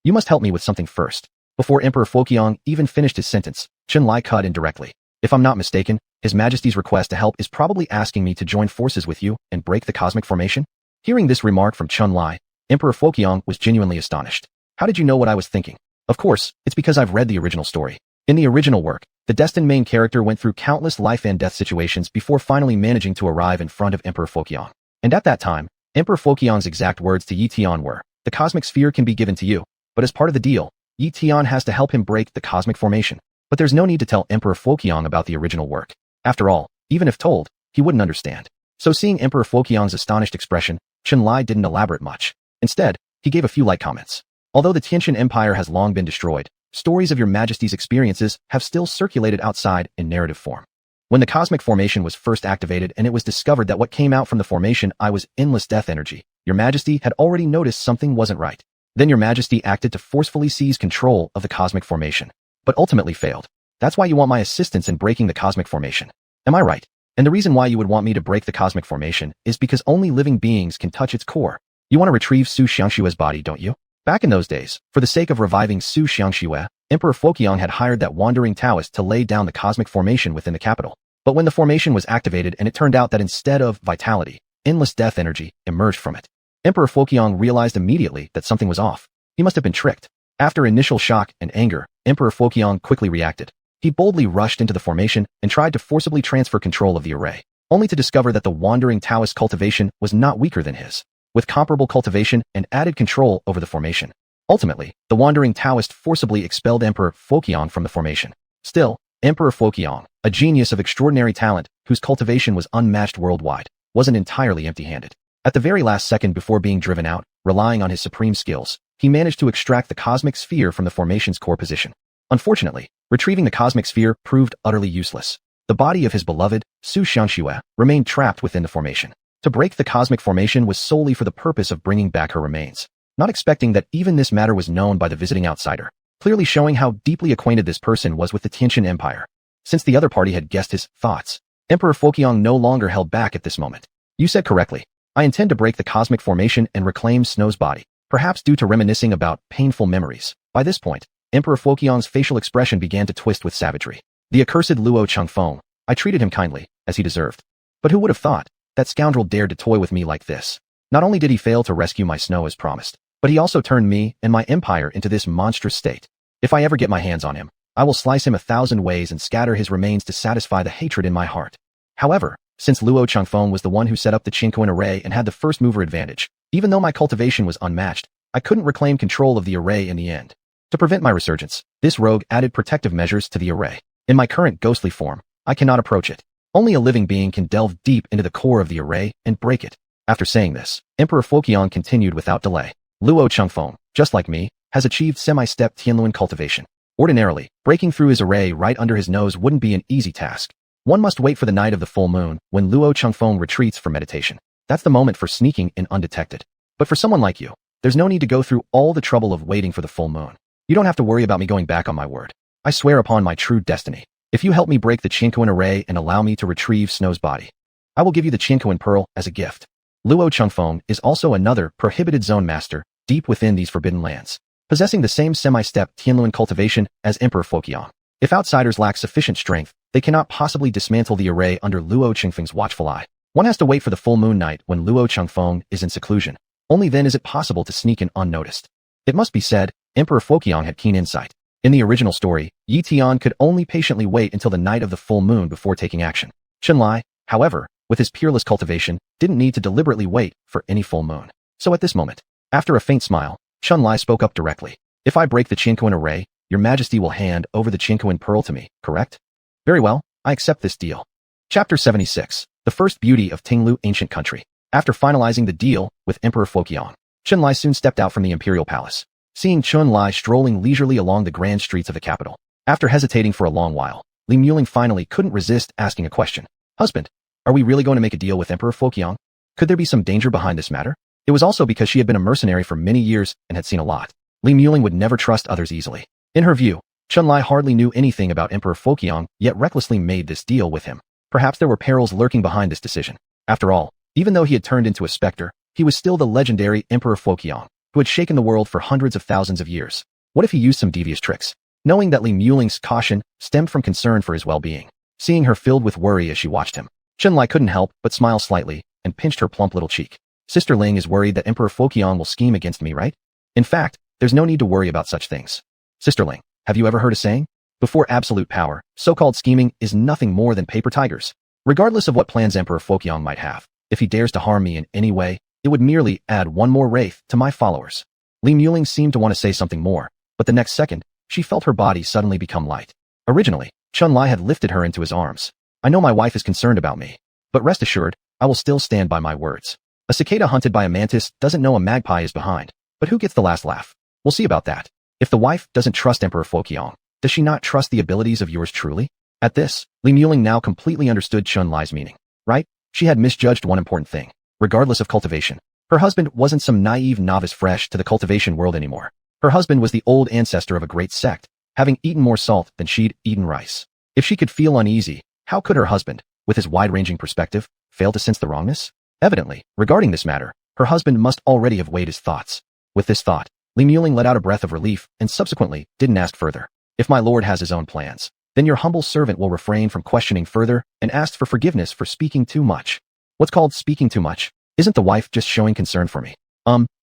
You must help me with something first." Before Emperor Foqiang even finished his sentence, Xunlai cut in directly. "If I'm not mistaken, His Majesty's request to help is probably asking me to join forces with you and break the cosmic formation?" Hearing this remark from Xunlai, Emperor Foqiang was genuinely astonished. "How did you know what I was thinking?" "Of course, it's because I've read the original story. In the original work, the destined main character went through countless life and death situations before finally managing to arrive in front of Emperor Foqiang. And at that time, Emperor Foqiang's exact words to Ye Tian were, 'The cosmic sphere can be given to you, but as part of the deal, Ye Tian has to help him break the cosmic formation.' But there's no need to tell Emperor Foqiang about the original work. After all, even if told, he wouldn't understand." So seeing Emperor Foqiang's astonished expression, Xunlai didn't elaborate much. Instead, he gave a few light comments. "Although the Tiantian Empire has long been destroyed, stories of Your Majesty's experiences have still circulated outside in narrative form. When the cosmic formation was first activated and it was discovered that what came out from the formation was endless death energy, Your Majesty had already noticed something wasn't right. Then Your Majesty acted to forcefully seize control of the cosmic formation, but ultimately failed. That's why you want my assistance in breaking the cosmic formation. Am I right?" And the reason why you would want me to break the cosmic formation is because only living beings can touch its core. You want to retrieve Su Xiangxue's body, don't you? Back in those days, for the sake of reviving Su Xiangxue, Emperor Foqiang had hired that wandering Taoist to lay down the cosmic formation within the capital. But when the formation was activated and it turned out that instead of vitality, endless death energy emerged from it, Emperor Foqiang realized immediately that something was off. He must have been tricked. After initial shock and anger, Emperor Foqiang quickly reacted. He boldly rushed into the formation and tried to forcibly transfer control of the array, only to discover that the wandering Taoist cultivation was not weaker than his, with comparable cultivation and added control over the formation. Ultimately, the wandering Taoist forcibly expelled Emperor Foqiang from the formation. Still, Emperor Foqiang, a genius of extraordinary talent whose cultivation was unmatched worldwide, wasn't entirely empty-handed. At the very last second before being driven out, relying on his supreme skills, he managed to extract the cosmic sphere from the formation's core position. Unfortunately, retrieving the cosmic sphere proved utterly useless. The body of his beloved, Su Xiangxue, remained trapped within the formation. To break the cosmic formation was solely for the purpose of bringing back her remains, not expecting that even this matter was known by the visiting outsider, clearly showing how deeply acquainted this person was with the Tianqian Empire. Since the other party had guessed his thoughts, Emperor Foqiang no longer held back at this moment. You said correctly. I intend to break the cosmic formation and reclaim Snow's body, perhaps due to reminiscing about painful memories. By this point, Emperor Foqiang's facial expression began to twist with savagery. The accursed Luo Changfeng. I treated him kindly, as he deserved. But who would have thought? That scoundrel dared to toy with me like this. Not only did he fail to rescue my Snow as promised, but he also turned me and my empire into this monstrous state. If I ever get my hands on him, I will slice him 1,000 ways and scatter his remains to satisfy the hatred in my heart. However, since Luo Changfeng was the one who set up the Qingquan array and had the first mover advantage, even though my cultivation was unmatched, I couldn't reclaim control of the array in the end. To prevent my resurgence, this rogue added protective measures to the array. In my current ghostly form, I cannot approach it. Only a living being can delve deep into the core of the array and break it. After saying this, Emperor Foqiang continued without delay. Luo Changfeng, just like me, has achieved semi-step Tianluan cultivation. Ordinarily, breaking through his array right under his nose wouldn't be an easy task. One must wait for the night of the full moon, when Luo Changfeng retreats for meditation. That's the moment for sneaking in undetected. But for someone like you, there's no need to go through all the trouble of waiting for the full moon. You don't have to worry about me going back on my word. I swear upon my true destiny. If you help me break the Qingquan array and allow me to retrieve Snow's body, I will give you the Qingquan pearl as a gift. Luo Changfeng is also another prohibited zone master deep within these forbidden lands, possessing the same semi-step Tianluan cultivation as Emperor Foqiang. If outsiders lack sufficient strength, they cannot possibly dismantle the array under Luo Changfeng's watchful eye. One has to wait for the full moon night when Luo Changfeng is in seclusion. Only then is it possible to sneak in unnoticed. It must be said, Emperor Foqiang had keen insight. In the original story, Ye Tian could only patiently wait until the night of the full moon before taking action. Chunlai, however, with his peerless cultivation, didn't need to deliberately wait for any full moon. So at this moment, after a faint smile, Chunlai spoke up directly. If I break the Qingquan array, your majesty will hand over the Qingquan pearl to me, correct? Very well, I accept this deal. Chapter 76, The First Beauty of Tinglu Ancient Country. After finalizing the deal with Emperor Foqiang, Chunlai soon stepped out from the imperial palace, seeing Chunlai strolling leisurely along the grand streets of the capital. After hesitating for a long while, Li Muling finally couldn't resist asking a question. Husband, are we really going to make a deal with Emperor Foqiang? Could there be some danger behind this matter? It was also because she had been a mercenary for many years and had seen a lot. Li Muling would never trust others easily. In her view, Chunlai hardly knew anything about Emperor Foqiang, yet recklessly made this deal with him. Perhaps there were perils lurking behind this decision. After all, even though he had turned into a specter, he was still the legendary Emperor Foqiang, who had shaken the world for hundreds of thousands of years. What if he used some devious tricks? Knowing that Li Muling's caution stemmed from concern for his well-being, seeing her filled with worry as she watched him, Chunlai couldn't help but smile slightly and pinched her plump little cheek. Sister Ling is worried that Emperor Foqiang will scheme against me, right? In fact, there's no need to worry about such things. Sister Ling, have you ever heard a saying? Before absolute power, so-called scheming is nothing more than paper tigers. Regardless of what plans Emperor Foqiang might have, if he dares to harm me in any way, it would merely add one more wraith to my followers. Li Muling seemed to want to say something more, but the next second, she felt her body suddenly become light. Originally, Chunlai had lifted her into his arms. I know my wife is concerned about me, but rest assured, I will still stand by my words. A cicada hunted by a mantis doesn't know a magpie is behind, but who gets the last laugh? We'll see about that. If the wife doesn't trust Emperor Foqiang, does she not trust the abilities of yours truly? At this, Li Muling now completely understood Chunlai's meaning. Right? She had misjudged one important thing. Regardless of cultivation, her husband wasn't some naive novice fresh to the cultivation world anymore. Her husband was the old ancestor of a great sect, having eaten more salt than she'd eaten rice. If she could feel uneasy, how could her husband, with his wide-ranging perspective, fail to sense the wrongness? Evidently, regarding this matter, her husband must already have weighed his thoughts. With this thought, Li Muling let out a breath of relief and subsequently didn't ask further. If my lord has his own plans, then your humble servant will refrain from questioning further and ask for forgiveness for speaking too much. What's called speaking too much? Isn't the wife just showing concern for me?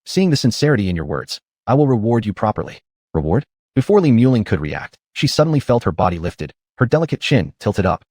Seeing the sincerity in your words, I will reward you properly. Reward? Before Li Muling could react, she suddenly felt her body lifted, her delicate chin tilted up.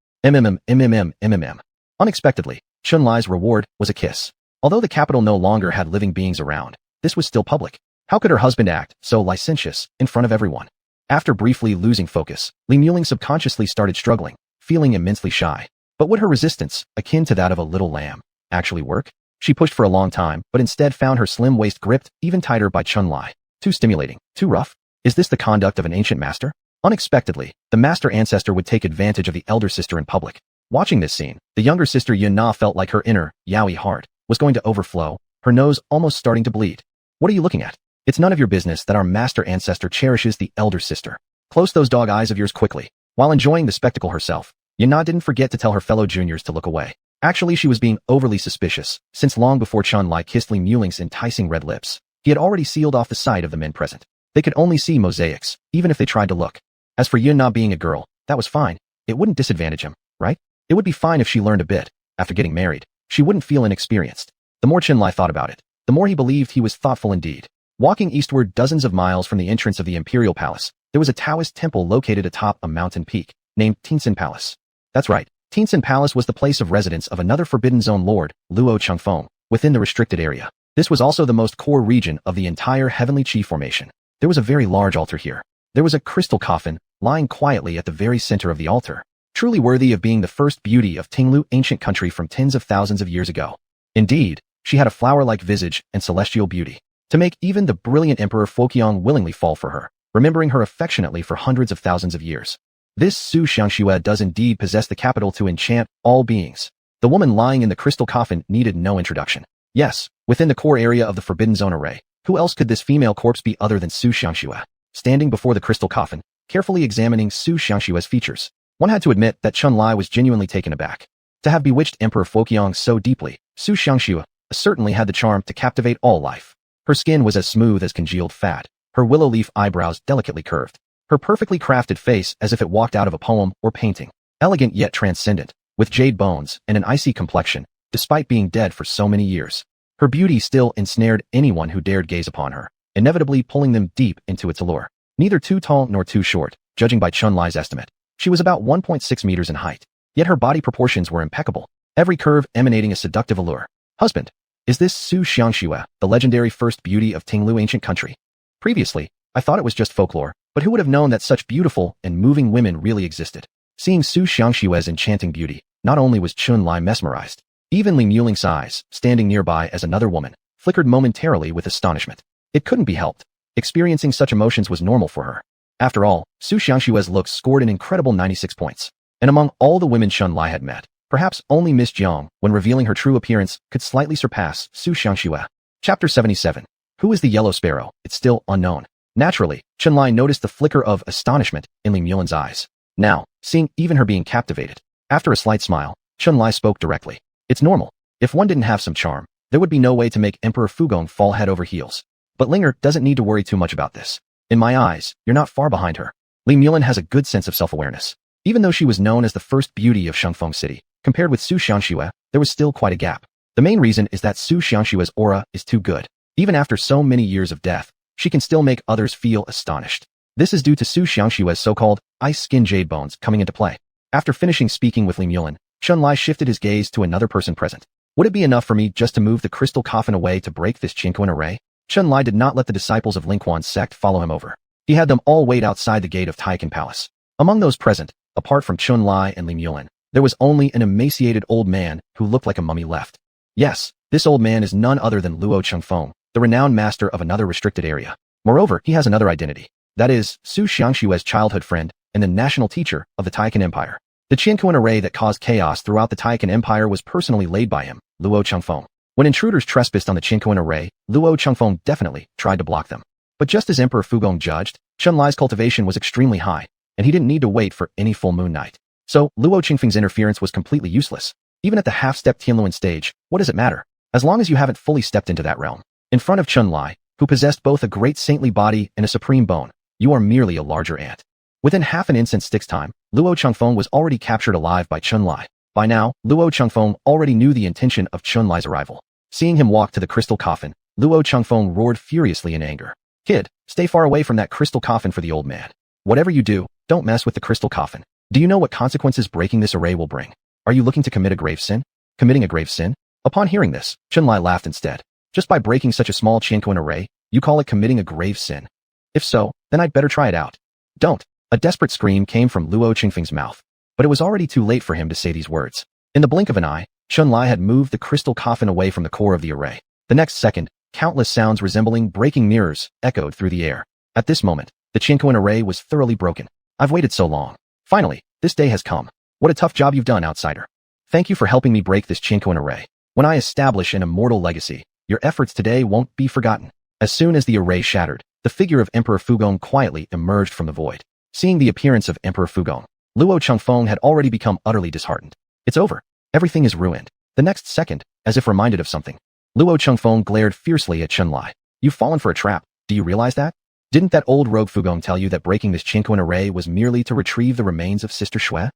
Unexpectedly, Chunlai's reward was a kiss. Although the capital no longer had living beings around, this was still public. How could her husband act so licentious in front of everyone? After briefly losing focus, Li Muling subconsciously started struggling, feeling immensely shy. But would her resistance, akin to that of a little lamb, actually work? She pushed for a long time, but instead found her slim waist gripped even tighter by Chunlai. Too stimulating, too rough? Is this the conduct of an ancient master? Unexpectedly, the master ancestor would take advantage of the elder sister in public. Watching this scene, the younger sister Ye Na felt like her inner, yaoi heart was going to overflow, her nose almost starting to bleed. What are you looking at? It's none of your business that our master ancestor cherishes the elder sister. Close those dog eyes of yours quickly. While enjoying the spectacle herself, Ye Na didn't forget to tell her fellow juniors to look away. Actually, she was being overly suspicious, since long before Chunlai kissed Li Muling's enticing red lips, he had already sealed off the sight of the men present. They could only see mosaics, even if they tried to look. As for Ye Na being a girl, that was fine. It wouldn't disadvantage him, right? It would be fine if she learned a bit. After getting married, she wouldn't feel inexperienced. The more Chunlai thought about it, the more he believed he was thoughtful indeed. Walking eastward dozens of miles from the entrance of the imperial palace, there was a Taoist temple located atop a mountain peak, named Tianxin Palace. That's right, Tianxin Palace was the place of residence of another Forbidden Zone lord, Luo Changfeng, within the restricted area. This was also the most core region of the entire Heavenly Chi formation. There was a very large altar here. There was a crystal coffin, lying quietly at the very center of the altar, truly worthy of being the first beauty of Tinglu ancient country from tens of thousands of years ago. Indeed, she had a flower-like visage and celestial beauty, to make even the brilliant Emperor Foqiang willingly fall for her, remembering her affectionately for hundreds of thousands of years. This Su Xiangxue does indeed possess the capital to enchant all beings. The woman lying in the crystal coffin needed no introduction. Yes, within the core area of the Forbidden Zone array, who else could this female corpse be other than Su Xiangxue? Standing before the crystal coffin, carefully examining Su Xiangxue's features, one had to admit that Chunlai was genuinely taken aback. To have bewitched Emperor Foqiang so deeply, Su Xiangxue certainly had the charm to captivate all life. Her skin was as smooth as congealed fat, her willow leaf eyebrows delicately curved, her perfectly crafted face as if it walked out of a poem or painting, elegant yet transcendent, with jade bones and an icy complexion, despite being dead for so many years. Her beauty still ensnared anyone who dared gaze upon her, inevitably pulling them deep into its allure. Neither too tall nor too short, judging by Chunlai's estimate. She was about 1.6 meters in height, yet her body proportions were impeccable, every curve emanating a seductive allure. Husband, is this Su Xiangxue, the legendary first beauty of Tinglu ancient country? Previously, I thought it was just folklore, but who would have known that such beautiful and moving women really existed? Seeing Su Xiangxue's enchanting beauty, not only was Chunlai mesmerized, even Li Muling's eyes, standing nearby as another woman, flickered momentarily with astonishment. It couldn't be helped. Experiencing such emotions was normal for her. After all, Su Xiangxue's looks scored an incredible 96 points. And among all the women Chunlai had met, perhaps only Miss Jiang, when revealing her true appearance, could slightly surpass Su Xiangxue. Chapter 77. Who is the Yellow Sparrow? It's still unknown. Naturally, Chunlai noticed the flicker of astonishment in Li Muling's eyes. Now, seeing even her being captivated, after a slight smile, Chunlai spoke directly. It's normal. If one didn't have some charm, there would be no way to make Emperor Fugong fall head over heels. But Linger doesn't need to worry too much about this. In my eyes, you're not far behind her. Li Muling has a good sense of self-awareness. Even though she was known as the first beauty of Shangfeng City, compared with Su Xiangxue, there was still quite a gap. The main reason is that Su Xiangxue's aura is too good. Even after so many years of death, she can still make others feel astonished. This is due to Su Xiangxue's so-called ice-skin jade bones coming into play. After finishing speaking with Li Muling, Chunlai shifted his gaze to another person present. Would it be enough for me just to move the crystal coffin away to break this Qingquan array? Chunlai did not let the disciples of Lingquan's sect follow him over. He had them all wait outside the gate of Taikan Palace. Among those present, apart from Chunlai and Li Muling, there was only an emaciated old man who looked like a mummy left. Yes, this old man is none other than Luo Changfeng, the renowned master of another restricted area. Moreover, he has another identity. That is, Su Xiangxue's childhood friend and the national teacher of the Taikan Empire. The Qingquan array that caused chaos throughout the Taikan Empire was personally laid by him, Luo Changfeng. When intruders trespassed on the Qingquan array, Luo Changfeng definitely tried to block them. But just as Emperor Fugong judged, Chunlai's cultivation was extremely high, and he didn't need to wait for any full moon night. So, Luo Qingfeng's interference was completely useless. Even at the half-step Tianluan stage, what does it matter? As long as you haven't fully stepped into that realm. In front of Chunlai, who possessed both a great saintly body and a supreme bone, you are merely a larger ant. Within half an incense stick's time, Luo Chengfeng was already captured alive by Chunlai. By now, Luo Chengfeng already knew the intention of Chunlai's arrival. Seeing him walk to the crystal coffin, Luo Chengfeng roared furiously in anger. Kid, stay far away from that crystal coffin for the old man. Whatever you do, don't mess with the crystal coffin. Do you know what consequences breaking this array will bring? Are you looking to commit a grave sin? Committing a grave sin? Upon hearing this, Chunlai laughed instead. Just by breaking such a small Qianquan array, you call it committing a grave sin? If so, then I'd better try it out. Don't. A desperate scream came from Luo Qingfeng's mouth. But it was already too late for him to say these words. In the blink of an eye, Chunlai had moved the crystal coffin away from the core of the array. The next second, countless sounds resembling breaking mirrors echoed through the air. At this moment, the Qianquan array was thoroughly broken. I've waited so long. Finally, this day has come. What a tough job you've done, outsider. Thank you for helping me break this Qianquan array. When I establish an immortal legacy, your efforts today won't be forgotten. As soon as the array shattered, the figure of Emperor Fugong quietly emerged from the void. Seeing the appearance of Emperor Fugong, Luo Chengfeng had already become utterly disheartened. It's over. Everything is ruined. The next second, as if reminded of something, Luo Chengfeng glared fiercely at Chunlai. You've fallen for a trap. Do you realize that? Didn't that old rogue Fugong tell you that breaking this Qianquan array was merely to retrieve the remains of Sister Shui?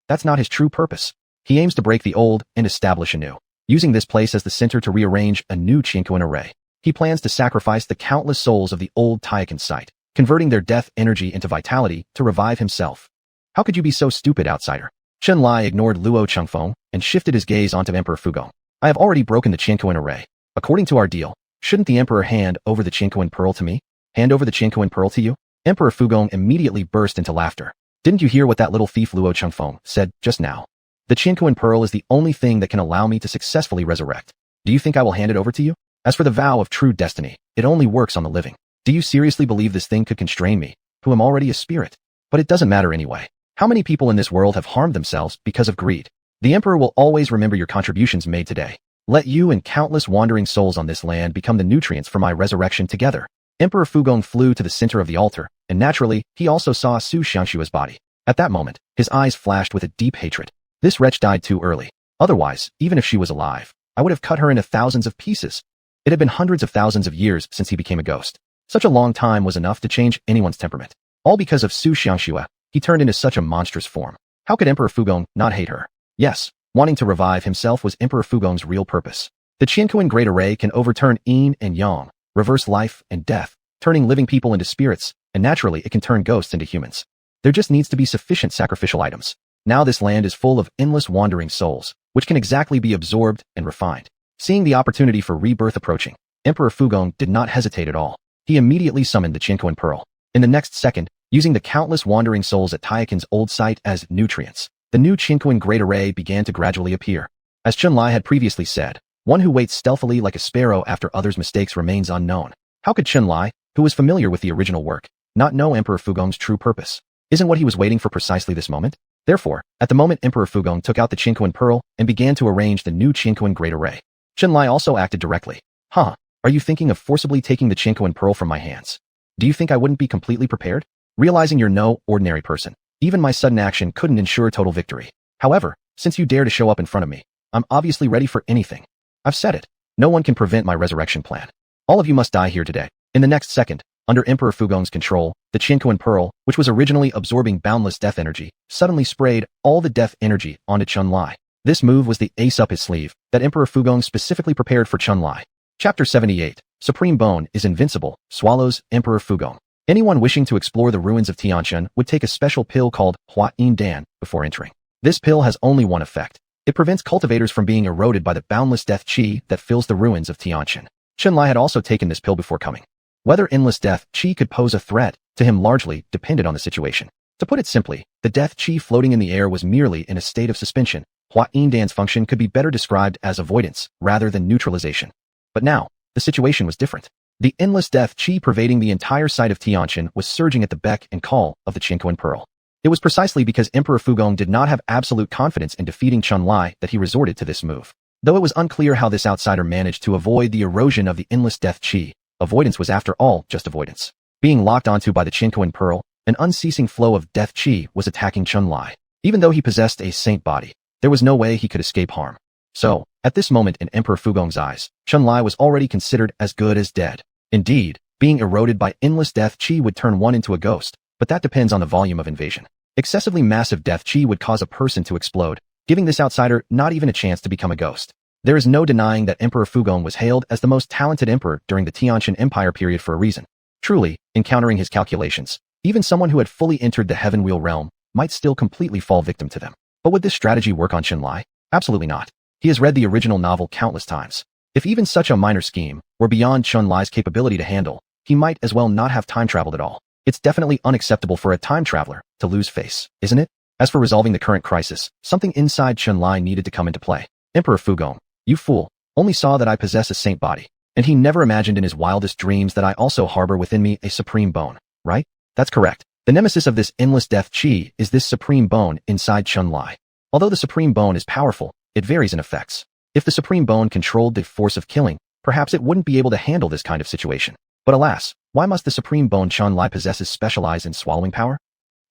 That's not his true purpose. He aims to break the old and establish a new, using this place as the center to rearrange a new Qianquan array. He plans to sacrifice the countless souls of the old Taikan site, converting their death energy into vitality to revive himself. How could you be so stupid, outsider? Chunlai ignored Luo Chengfeng and shifted his gaze onto Emperor Fugong. I have already broken the Qianquan array. According to our deal, shouldn't the Emperor hand over the Qianquan pearl to me? Hand over the Qianquan pearl to you? Emperor Fugong immediately burst into laughter. Didn't you hear what that little thief Luo Chengfeng said just now? The Qianquan pearl is the only thing that can allow me to successfully resurrect. Do you think I will hand it over to you? As for the vow of true destiny, it only works on the living. Do you seriously believe this thing could constrain me, who am already a spirit? But it doesn't matter anyway. How many people in this world have harmed themselves because of greed? The Emperor will always remember your contributions made today. Let you and countless wandering souls on this land become the nutrients for my resurrection together. Emperor Fugong flew to the center of the altar, and naturally, he also saw Su Xiangshua's body. At that moment, his eyes flashed with a deep hatred. This wretch died too early. Otherwise, even if she was alive, I would have cut her into thousands of pieces. It had been hundreds of thousands of years since he became a ghost. Such a long time was enough to change anyone's temperament. All because of Su Xiangxue, he turned into such a monstrous form. How could Emperor Fugong not hate her? Yes, wanting to revive himself was Emperor Fugong's real purpose. The Qianquan Great Array can overturn yin and yang, reverse life and death, turning living people into spirits, and naturally it can turn ghosts into humans. There just needs to be sufficient sacrificial items. Now this land is full of endless wandering souls, which can exactly be absorbed and refined. Seeing the opportunity for rebirth approaching, Emperor Fugong did not hesitate at all. He immediately summoned the Qianquan Pearl. In the next second, using the countless wandering souls at Taikan's old site as nutrients, the new Qianquan Great Array began to gradually appear. As Chunlai had previously said, one who waits stealthily like a sparrow after others' mistakes remains unknown. How could Chunlai, who was familiar with the original work, not know Emperor Fugong's true purpose? Isn't what he was waiting for precisely this moment? Therefore, at the moment Emperor Fugong took out the Qianquan Pearl and began to arrange the new Qianquan Great Array, Chunlai also acted directly. Huh, are you thinking of forcibly taking the Qianquan Pearl from my hands? Do you think I wouldn't be completely prepared? Realizing you're no ordinary person, even my sudden action couldn't ensure total victory. However, since you dare to show up in front of me, I'm obviously ready for anything. I've said it. No one can prevent my resurrection plan. All of you must die here today. In the next second, under Emperor Fugong's control, the Qianquan Pearl, which was originally absorbing boundless death energy, suddenly sprayed all the death energy onto Chunlai. This move was the ace up his sleeve that Emperor Fugong specifically prepared for Chunlai. Chapter 78, Supreme Bone is Invincible, Swallows Emperor Fugong. Anyone wishing to explore the ruins of Tianshan would take a special pill called xuanhuan before entering. This pill has only one effect. It prevents cultivators from being eroded by the boundless death qi that fills the ruins of Tianshan. Chunlai had also taken this pill before coming. Whether endless death qi could pose a threat to him largely depended on the situation. To put it simply, the death qi floating in the air was merely in a state of suspension. Xuanhuan's function could be better described as avoidance rather than neutralization. But now, the situation was different. The endless death qi pervading the entire site of Tianshan was surging at the beck and call of the Qianquan Pearl. It was precisely because Emperor Fugong did not have absolute confidence in defeating Chunlai that he resorted to this move. Though it was unclear how this outsider managed to avoid the erosion of the endless death qi, avoidance was after all just avoidance. Being locked onto by the Qianquan Pearl, an unceasing flow of death qi was attacking Chunlai. Even though he possessed a saint body, there was no way he could escape harm. So, at this moment in Emperor Fugong's eyes, Chun-Li was already considered as good as dead. Indeed, being eroded by endless death chi would turn one into a ghost, but that depends on the volume of invasion. Excessively massive death chi would cause a person to explode, giving this outsider not even a chance to become a ghost. There is no denying that Emperor Fugong was hailed as the most talented emperor during the Tianqian Empire period for a reason. Truly, encountering his calculations, even someone who had fully entered the Heaven Wheel realm might still completely fall victim to them. But would this strategy work on Chun-Li? Absolutely not. He has read the original novel countless times. If even such a minor scheme were beyond Chun-Li's capability to handle, he might as well not have time traveled at all. It's definitely unacceptable for a time traveler to lose face, isn't it? As for resolving the current crisis, something inside Chun-Li needed to come into play. Emperor Fugong, you fool, only saw that I possess a saint body, and he never imagined in his wildest dreams that I also harbor within me a supreme bone, right? That's correct. The nemesis of this endless death chi is this supreme bone inside Chun-Li. Although the supreme bone is powerful, it varies in effects. If the supreme bone controlled the force of killing, perhaps it wouldn't be able to handle this kind of situation. But alas, why must the supreme bone Chun-Li possesses specialize in swallowing power?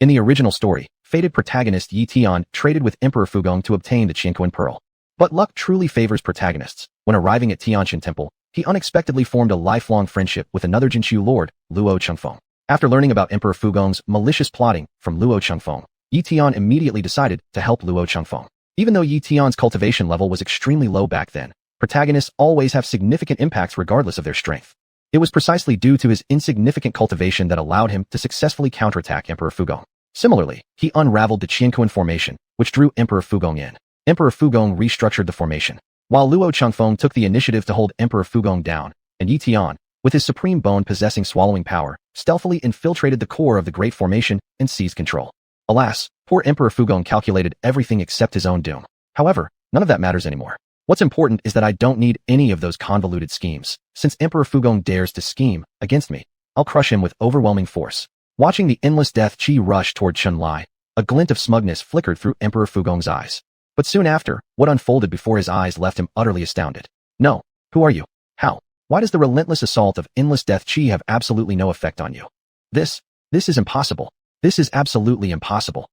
In the original story, fated protagonist Ye Tian traded with Emperor Fugong to obtain the Xuanhuan pearl. But luck truly favors protagonists. When arriving at Tianqian Temple, he unexpectedly formed a lifelong friendship with another Jinshu lord, Luo Chengfeng. After learning about Emperor Fugong's malicious plotting from Luo Chengfeng, Ye Tian immediately decided to help Luo Chengfeng. Even though Ye Tian's cultivation level was extremely low back then, protagonists always have significant impacts regardless of their strength. It was precisely due to his insignificant cultivation that allowed him to successfully counterattack Emperor Fugong. Similarly, he unraveled the Xuanhuan formation, which drew Emperor Fugong in. Emperor Fugong restructured the formation, while Luo Chengfeng took the initiative to hold Emperor Fugong down, and Ye Tian, with his supreme bone possessing swallowing power, stealthily infiltrated the core of the great formation and seized control. Alas, poor Emperor Fugong calculated everything except his own doom. However, none of that matters anymore. What's important is that I don't need any of those convoluted schemes. Since Emperor Fugong dares to scheme against me, I'll crush him with overwhelming force. Watching the endless death chi rush toward Chun-Li, a glint of smugness flickered through Emperor Fugong's eyes. But soon after, what unfolded before his eyes left him utterly astounded. No, who are you? How? Why does the relentless assault of endless death chi have absolutely no effect on you? This is impossible. This is absolutely impossible.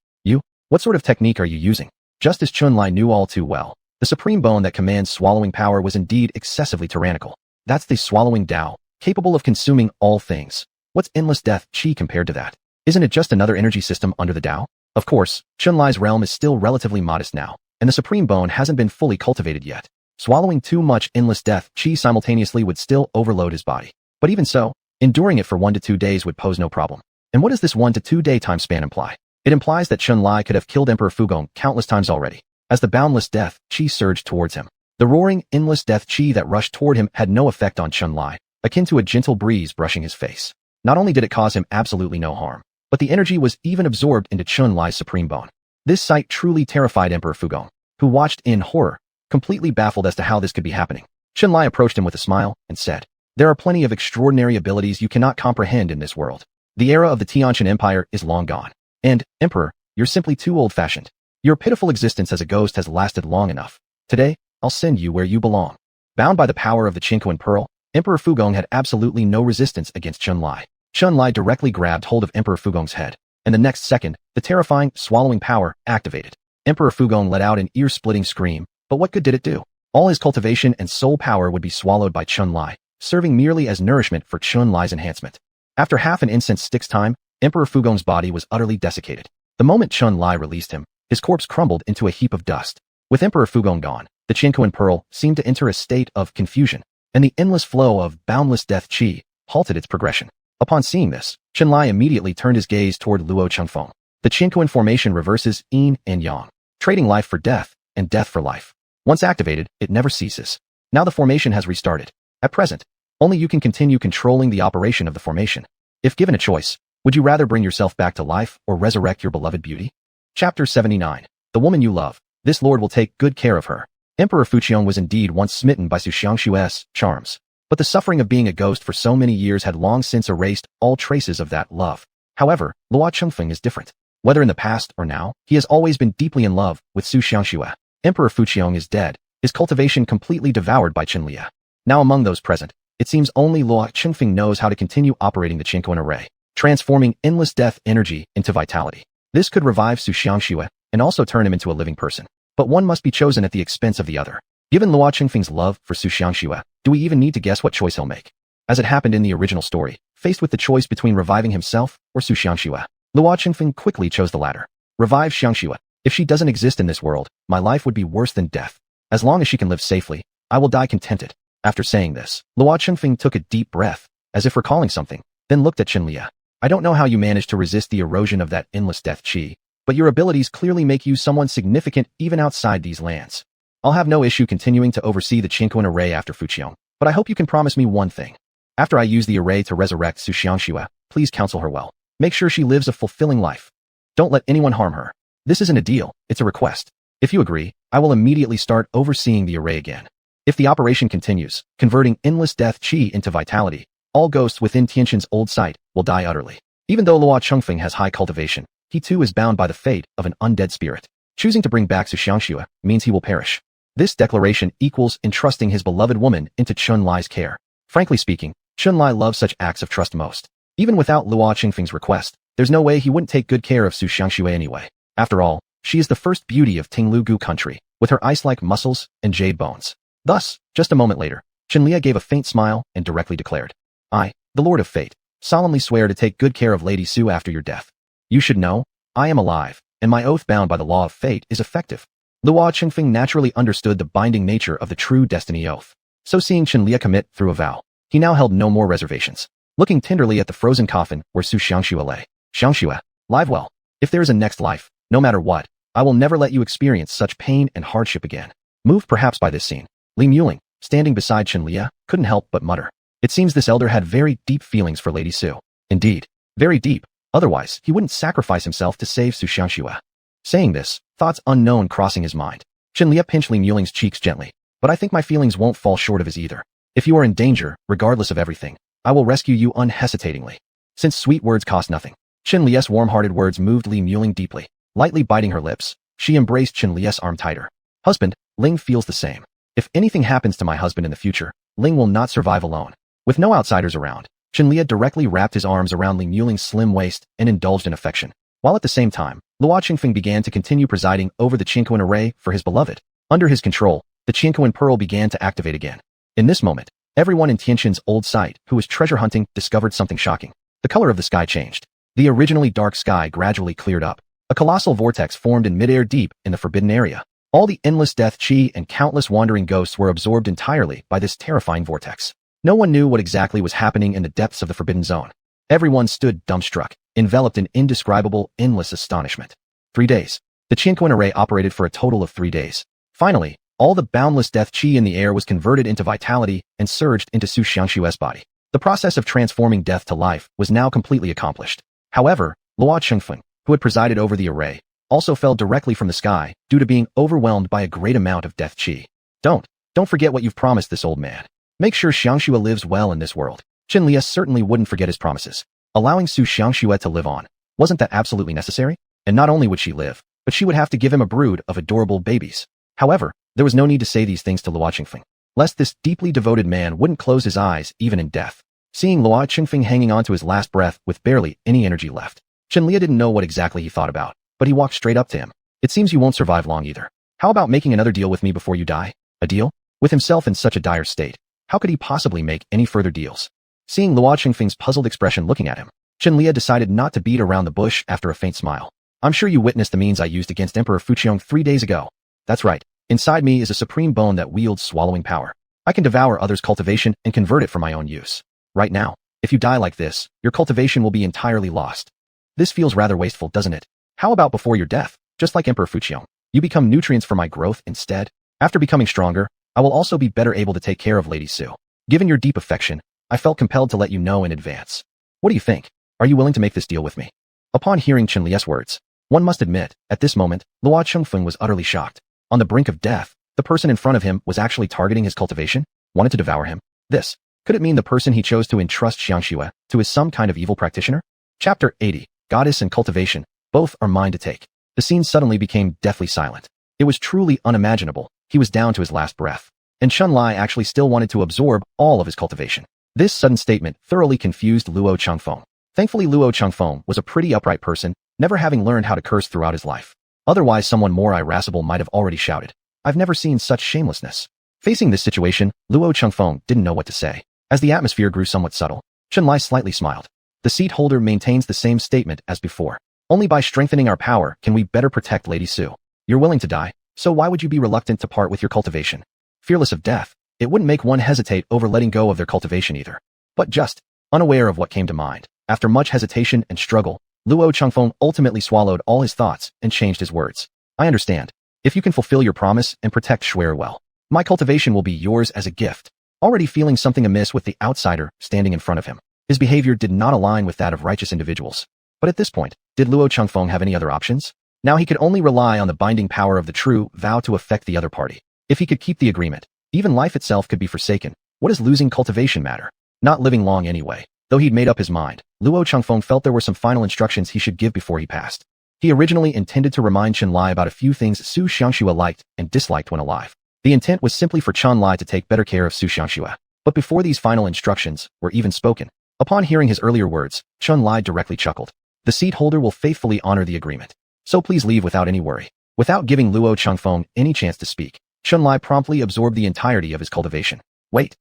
What sort of technique are you using? Just as Chun-Li knew all too well, the supreme bone that commands swallowing power was indeed excessively tyrannical. That's the swallowing Tao, capable of consuming all things. What's endless death chi compared to that? Isn't it just another energy system under the Tao? Of course, Chun-Li's realm is still relatively modest now, and the supreme bone hasn't been fully cultivated yet. Swallowing too much endless death chi simultaneously would still overload his body. But even so, enduring it for 1 to 2 days would pose no problem. And what does this 1 to 2 day time span imply? It implies that Chun-Li could have killed Emperor Fugong countless times already. As the boundless death chi surged towards him, the roaring, endless death chi that rushed toward him had no effect on Chun-Li, akin to a gentle breeze brushing his face. Not only did it cause him absolutely no harm, but the energy was even absorbed into Chun-Li's supreme bone. This sight truly terrified Emperor Fugong, who watched in horror, completely baffled as to how this could be happening. Chun-Li approached him with a smile and said, "There are plenty of extraordinary abilities you cannot comprehend in this world. The era of the Tianqian Empire is long gone. And, Emperor, you're simply too old-fashioned. Your pitiful existence as a ghost has lasted long enough. Today, I'll send you where you belong." Bound by the power of the Xuanhuan pearl, Emperor Fugong had absolutely no resistance against Chun-Li. Chun-Li directly grabbed hold of Emperor Fugong's head, and the next second, the terrifying, swallowing power activated. Emperor Fugong let out an ear-splitting scream, but what good did it do? All his cultivation and soul power would be swallowed by Chun-Li, serving merely as nourishment for Chun-Li's enhancement. After half an incense stick's time, Emperor Fugong's body was utterly desiccated. The moment Chun-Li released him, his corpse crumbled into a heap of dust. With Emperor Fugong gone, the Xuanhuan pearl seemed to enter a state of confusion, and the endless flow of boundless death chi halted its progression. Upon seeing this, Chun-Li immediately turned his gaze toward Luo Chengfeng. The Xuanhuan formation reverses yin and yang, trading life for death and death for life. Once activated, it never ceases. Now the formation has restarted. At present, only you can continue controlling the operation of the formation. If given a choice, would you rather bring yourself back to life or resurrect your beloved beauty? Chapter 79. The woman you love. This lord will take good care of her. Emperor Fuqiong was indeed once smitten by Su Xiangshu's charms, but the suffering of being a ghost for so many years had long since erased all traces of that love. However, Luo Chengfeng is different. Whether in the past or now, he has always been deeply in love with Su Xiangshu. Emperor Fuqiong is dead, his cultivation completely devoured by Qinlia. Now among those present, it seems only Luo Chengfeng knows how to continue operating the Xuanhuan array, transforming endless death energy into vitality. This could revive Su Xiangshu, and also turn him into a living person. But one must be chosen at the expense of the other. Given Luo Qingfeng's love for Su Xiangxue, do we even need to guess what choice he'll make? As it happened in the original story, faced with the choice between reviving himself or Su Xiangxue, Luo Qingfeng quickly chose the latter. Revive Xiangxue. If she doesn't exist in this world, my life would be worse than death. As long as she can live safely, I will die contented. After saying this, Luo Qingfeng took a deep breath, as if recalling something, then looked at Qinlia. I don't know how you managed to resist the erosion of that endless death qi, but your abilities clearly make you someone significant even outside these lands. I'll have no issue continuing to oversee the Qingquan array after Fuqiong, but I hope you can promise me one thing. After I use the array to resurrect Su Xiangxue, please counsel her well. Make sure she lives a fulfilling life. Don't let anyone harm her. This isn't a deal, it's a request. If you agree, I will immediately start overseeing the array again. If the operation continues, converting endless death qi into vitality, all ghosts within Tianqin's old site will die utterly. Even though Luo Qingfeng has high cultivation, he too is bound by the fate of an undead spirit. Choosing to bring back Su Xiangxue means he will perish. This declaration equals entrusting his beloved woman into Chunlai's care. Frankly speaking, Chunlai loves such acts of trust most. Even without Luo Qingfeng's request, there's no way he wouldn't take good care of Su Xiangxue anyway. After all, she is the first beauty of Tinglugu country, with her ice-like muscles and jade bones. Thus, just a moment later, Qinlia gave a faint smile and directly declared, I, the Lord of Fate, solemnly swear to take good care of Lady Su after your death. You should know, I am alive, and my oath bound by the law of fate is effective. Luo Qingfeng naturally understood the binding nature of the true destiny oath. So seeing Qinlia commit through a vow, he now held no more reservations. Looking tenderly at the frozen coffin where Su Xiangxue lay, Xiangxue, live well. If there is a next life, no matter what, I will never let you experience such pain and hardship again. Moved perhaps by this scene, Li Muling, standing beside Qinlia, couldn't help but mutter. It seems this elder had very deep feelings for Lady Su. Indeed, very deep, otherwise he wouldn't sacrifice himself to save Su Xiangxue. Saying this, thoughts unknown crossing his mind, Qinlia pinched Li Muling's cheeks gently. But I think my feelings won't fall short of his either. If you are in danger, regardless of everything, I will rescue you unhesitatingly. Since sweet words cost nothing, Qinlia's warm-hearted words moved Li Muling deeply. Lightly biting her lips, she embraced Qinlia's arm tighter. Husband, Ling feels the same. If anything happens to my husband in the future, Ling will not survive alone. With no outsiders around, Qinlia directly wrapped his arms around Li Muling's slim waist and indulged in affection. While at the same time, Luo Qingfeng began to continue presiding over the Qingquan array for his beloved. Under his control, the Qingquan pearl began to activate again. In this moment, everyone in Tianqin's old site who was treasure hunting discovered something shocking. The color of the sky changed. The originally dark sky gradually cleared up. A colossal vortex formed in midair deep in the forbidden area. All the endless death qi and countless wandering ghosts were absorbed entirely by this terrifying vortex. No one knew what exactly was happening in the depths of the forbidden zone. Everyone stood dumbstruck, enveloped in indescribable, endless astonishment. 3 days. The Qingquan array operated for a total of 3 days. Finally, all the boundless death qi in the air was converted into vitality and surged into Su Xiangxue's body. The process of transforming death to life was now completely accomplished. However, Luo Qingfeng, who had presided over the array, also fell directly from the sky due to being overwhelmed by a great amount of death qi. Don't forget what you've promised this old man. Make sure Xiangxue lives well in this world. Qinlia certainly wouldn't forget his promises. Allowing Su Xiangxue to live on, wasn't that absolutely necessary? And not only would she live, but she would have to give him a brood of adorable babies. However, there was no need to say these things to Luo Qingfeng, lest this deeply devoted man wouldn't close his eyes even in death. Seeing Luo Qingfeng hanging on to his last breath with barely any energy left, Qinlia didn't know what exactly he thought about, but he walked straight up to him. It seems you won't survive long either. How about making another deal with me before you die? A deal? With himself in such a dire state, how could he possibly make any further deals? Seeing Luo Qingfeng's puzzled expression looking at him, Qinlia decided not to beat around the bush after a faint smile. I'm sure you witnessed the means I used against Emperor Fuqiong 3 days ago. That's right. Inside me is a supreme bone that wields swallowing power. I can devour others' cultivation and convert it for my own use. Right now, if you die like this, your cultivation will be entirely lost. This feels rather wasteful, doesn't it? How about before your death, just like Emperor Fuqiong, you become nutrients for my growth instead? After becoming stronger, I will also be better able to take care of Lady Su. Given your deep affection, I felt compelled to let you know in advance. What do you think? Are you willing to make this deal with me? Upon hearing Qinlia's words, one must admit, at this moment, Luo Qingfeng was utterly shocked. On the brink of death, the person in front of him was actually targeting his cultivation, wanted to devour him. Could it mean the person he chose to entrust Xiangxue to is some kind of evil practitioner? Chapter 80, Goddess and Cultivation, both are mine to take. The scene suddenly became deathly silent. It was truly unimaginable. He was down to his last breath. And Chunlai actually still wanted to absorb all of his cultivation. This sudden statement thoroughly confused Luo Qingfeng. Thankfully Luo Qingfeng was a pretty upright person, never having learned how to curse throughout his life. Otherwise someone more irascible might have already shouted. I've never seen such shamelessness. Facing this situation, Luo Chengfeng didn't know what to say. As the atmosphere grew somewhat subtle, Chunlai slightly smiled. The seat holder maintains the same statement as before. Only by strengthening our power can we better protect Lady Su. You're willing to die, so why would you be reluctant to part with your cultivation? Fearless of death, it wouldn't make one hesitate over letting go of their cultivation either. But just, unaware of what came to mind, after much hesitation and struggle, Luo Chengfeng ultimately swallowed all his thoughts and changed his words. I understand. If you can fulfill your promise and protect Shuer well, my cultivation will be yours as a gift. Already feeling something amiss with the outsider standing in front of him. His behavior did not align with that of righteous individuals. But at this point, did Luo Chengfeng have any other options? Now he could only rely on the binding power of the true vow to affect the other party. If he could keep the agreement, even life itself could be forsaken. What does losing cultivation matter? Not living long anyway. Though he'd made up his mind, Luo Chengfeng felt there were some final instructions he should give before he passed. He originally intended to remind Chunlai about a few things Su Xiangxue liked and disliked when alive. The intent was simply for Chunlai to take better care of Su Xiangxue. But before these final instructions were even spoken, upon hearing his earlier words, Chunlai directly chuckled. The seat holder will faithfully honor the agreement. So please leave without any worry. Without giving Luo Chengfeng any chance to speak, Chunlai promptly absorbed the entirety of his cultivation. Wait,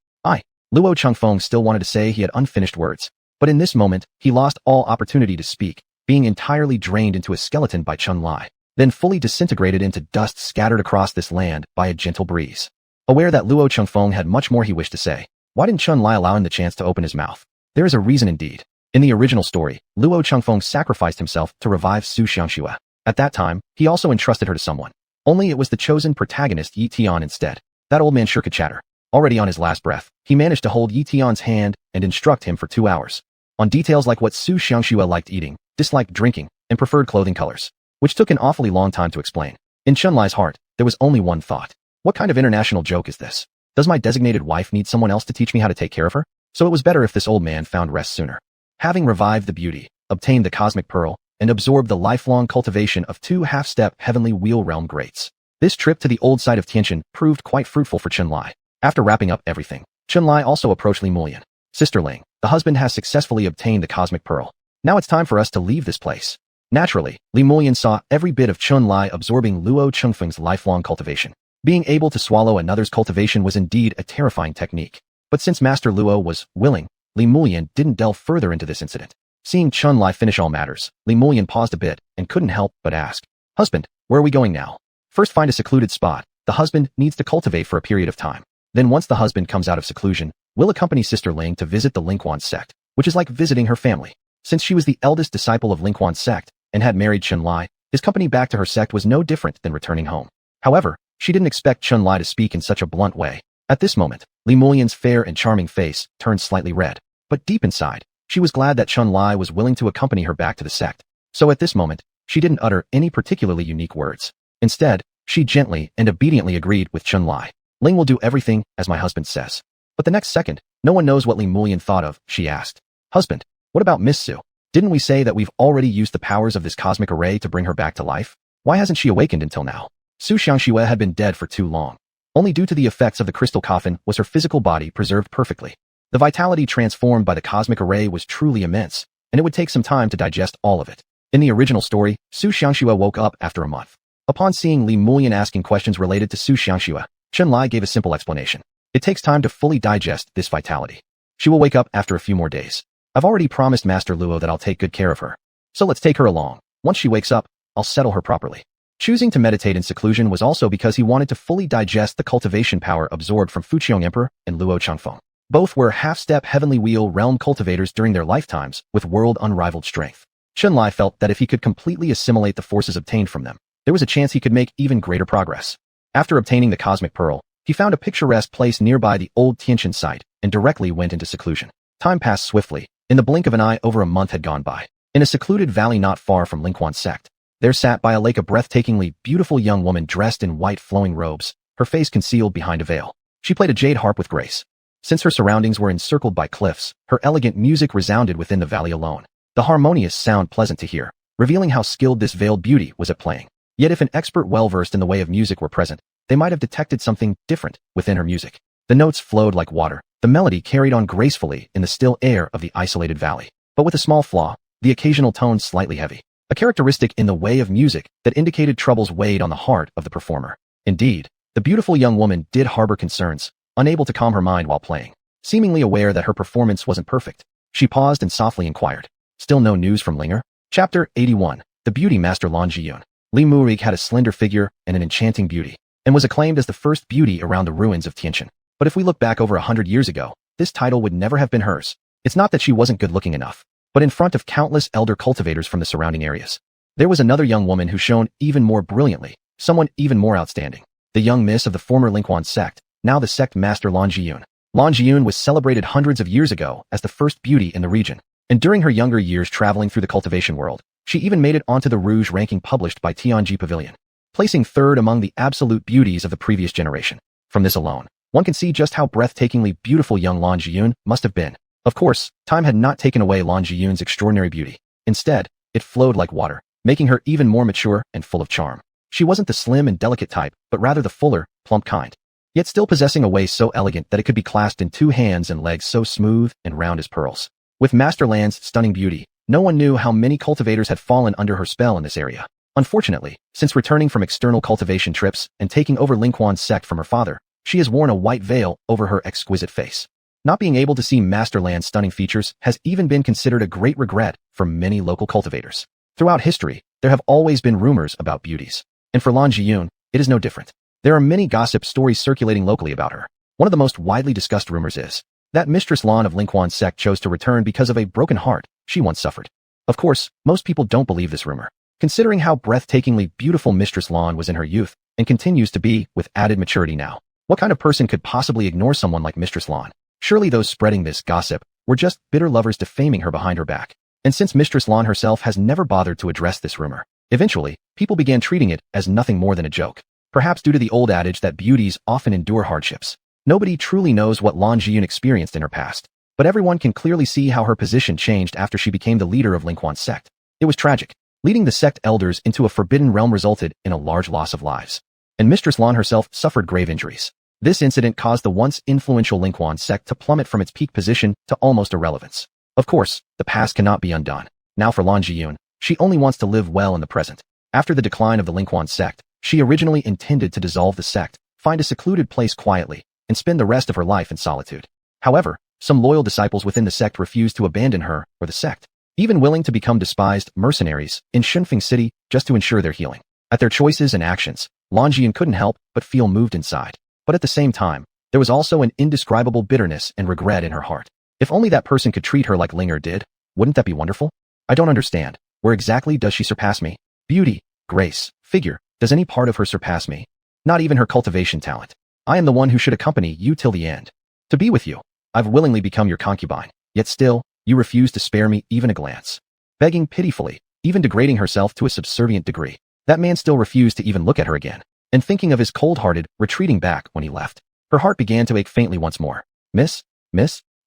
Luo Chengfeng still wanted to say he had unfinished words. But in this moment, he lost all opportunity to speak, being entirely drained into a skeleton by Chunlai, then fully disintegrated into dust scattered across this land by a gentle breeze. Aware that Luo Chengfeng had much more he wished to say, why didn't Chunlai allow him the chance to open his mouth? There is a reason indeed. In the original story, Luo Chengfeng sacrificed himself to revive Su Xiangxue. At that time, he also entrusted her to someone. Only it was the chosen protagonist Ye Tian instead. That old man sure could chatter. Already on his last breath, he managed to hold Ye Tian's hand and instruct him for 2 hours. On details like what Su Xiangxue liked eating, disliked drinking, and preferred clothing colors, which took an awfully long time to explain. In Chunlai's heart, there was only one thought. What kind of international joke is this? Does my designated wife need someone else to teach me how to take care of her? So it was better if this old man found rest sooner. Having revived the beauty, obtained the cosmic pearl, and absorbed the lifelong cultivation of 2 half-step heavenly wheel realm greats. This trip to the old site of Tianqian proved quite fruitful for Chunlai. After wrapping up everything, Chunlai also approached Li Mulian. Sister Ling, the husband has successfully obtained the cosmic pearl. Now it's time for us to leave this place. Naturally, Li Mulian saw every bit of Chunlai absorbing Luo Chengfeng's lifelong cultivation. Being able to swallow another's cultivation was indeed a terrifying technique. But since Master Luo was willing, Li Mulian didn't delve further into this incident. Seeing Chunlai finish all matters, Li Mulian paused a bit and couldn't help but ask, "Husband, where are we going now?" First find a secluded spot. The husband needs to cultivate for a period of time. Then once the husband comes out of seclusion, we'll accompany Sister Ling to visit the Lingquan sect, which is like visiting her family. Since she was the eldest disciple of Lingquan's sect and had married Chunlai, his company back to her sect was no different than returning home. However, she didn't expect Chunlai to speak in such a blunt way. At this moment, Li Mulian's fair and charming face turned slightly red, but deep inside, she was glad that Chunlai was willing to accompany her back to the sect. So at this moment, she didn't utter any particularly unique words. Instead, she gently and obediently agreed with Chunlai. Ling will do everything as my husband says. But the next second, no one knows what Li Mulian thought of, she asked. Husband, what about Miss Su? Didn't we say that we've already used the powers of this cosmic array to bring her back to life? Why hasn't she awakened until now? Su Xiangxue had been dead for too long. Only due to the effects of the crystal coffin was her physical body preserved perfectly. The vitality transformed by the cosmic array was truly immense, and it would take some time to digest all of it. In the original story, Su Xiangxue woke up after a month. Upon seeing Li Mulian asking questions related to Su Xiangxue, Chunlai gave a simple explanation. It takes time to fully digest this vitality. She will wake up after a few more days. I've already promised Master Luo that I'll take good care of her. So let's take her along. Once she wakes up, I'll settle her properly. Choosing to meditate in seclusion was also because he wanted to fully digest the cultivation power absorbed from Fuqiong Emperor and Luo Chengfeng. Both were half-step heavenly wheel realm cultivators during their lifetimes with world unrivaled strength. Chunlai felt that if he could completely assimilate the forces obtained from them, there was a chance he could make even greater progress. After obtaining the cosmic pearl, he found a picturesque place nearby the old Tianqian site and directly went into seclusion. Time passed swiftly. In the blink of an eye, over a month had gone by. In a secluded valley not far from Lingquan's sect, there sat by a lake a breathtakingly beautiful young woman dressed in white flowing robes, her face concealed behind a veil. She played a jade harp with grace. Since her surroundings were encircled by cliffs, her elegant music resounded within the valley alone. The harmonious sound pleasant to hear, revealing how skilled this veiled beauty was at playing. Yet if an expert well-versed in the way of music were present, they might have detected something different within her music. The notes flowed like water. The melody carried on gracefully in the still air of the isolated valley. But with a small flaw, the occasional tone slightly heavy. a characteristic in the way of music that indicated troubles weighed on the heart of the performer. Indeed, the beautiful young woman did harbor concerns, unable to calm her mind while playing. Seemingly aware that her performance wasn't perfect, she paused and softly inquired, "Still no news from Linger?" Chapter 81. The Beauty Master Lan Jiyun. Li Murig had a slender figure and an enchanting beauty, and was acclaimed as the first beauty around the ruins of Tianqian. But if we look back over 100 years ago, this title would never have been hers. It's not that she wasn't good-looking enough, but in front of countless elder cultivators from the surrounding areas, there was another young woman who shone even more brilliantly, someone even more outstanding. The young miss of the former Lingquan sect, now the sect master Lan Jiyun. Lan Jiyun was celebrated hundreds of years ago as the first beauty in the region, and during her younger years traveling through the cultivation world, she even made it onto the Rouge ranking published by Tianji Pavilion, placing third among the absolute beauties of the previous generation. From this alone, one can see just how breathtakingly beautiful young Lan Jiyun must have been. Of course, time had not taken away Lan Jiyun's extraordinary beauty. Instead, it flowed like water, making her even more mature and full of charm. She wasn't the slim and delicate type, but rather the fuller, plump kind, yet still possessing a waist so elegant that it could be clasped in 2 hands and legs so smooth and round as pearls. With Master Lan's stunning beauty, no one knew how many cultivators had fallen under her spell in this area. Unfortunately, since returning from external cultivation trips and taking over Lingquan's sect from her father, she has worn a white veil over her exquisite face. Not being able to see Master Lan's stunning features has even been considered a great regret for many local cultivators. Throughout history, there have always been rumors about beauties. And for Lan Jiyun, it is no different. There are many gossip stories circulating locally about her. One of the most widely discussed rumors is that Mistress Lan of Lingquan's sect chose to return because of a broken heart she once suffered. Of course, most people don't believe this rumor, considering how breathtakingly beautiful Mistress Lan was in her youth and continues to be with added maturity now. What kind of person could possibly ignore someone like Mistress Lan? Surely those spreading this gossip were just bitter lovers defaming her behind her back. And since Mistress Lan herself has never bothered to address this rumor, eventually, people began treating it as nothing more than a joke. Perhaps due to the old adage that beauties often endure hardships. Nobody truly knows what Lan Jiyun experienced in her past, but everyone can clearly see how her position changed after she became the leader of Lingquan's sect. It was tragic. Leading the sect elders into a forbidden realm resulted in a large loss of lives. And Mistress Lan herself suffered grave injuries. This incident caused the once influential Lingquan sect to plummet from its peak position to almost irrelevance. Of course, the past cannot be undone. Now for Lan Jiyun, she only wants to live well in the present. After the decline of the Lingquan sect, she originally intended to dissolve the sect, find a secluded place quietly, and spend the rest of her life in solitude. However, some loyal disciples within the sect refused to abandon her or the sect, even willing to become despised mercenaries in Shunfeng City just to ensure their healing. At their choices and actions, Lan Jiyun couldn't help but feel moved inside. But at the same time, there was also an indescribable bitterness and regret in her heart. If only that person could treat her like Linger did, wouldn't that be wonderful? I don't understand. Where exactly does she surpass me? Beauty, grace, figure, does any part of her surpass me? Not even her cultivation talent. I am the one who should accompany you till the end. To be with you, I've willingly become your concubine, yet still, you refuse to spare me even a glance. Begging pitifully, even degrading herself to a subservient degree. That man still refused to even look at her again. And thinking of his cold-hearted, retreating back when he left, her heart began to ache faintly once more. Miss?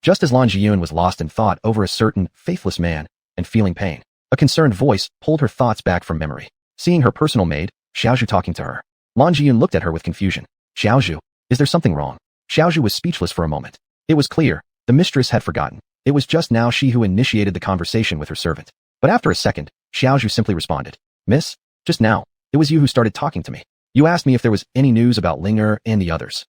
Just as Lan Jiyun was lost in thought over a certain faithless man and feeling pain, a concerned voice pulled her thoughts back from memory. Seeing her personal maid, Xiaozhu, talking to her, Lan Jiyun looked at her with confusion. Xiaozhu, is there something wrong? Xiaozhu was speechless for a moment. It was clear, the mistress had forgotten. It was just now she who initiated the conversation with her servant. But after a second, Xiaozhu simply responded. Miss, just now, it was you who started talking to me. You asked me if there was any news about Linger and the others.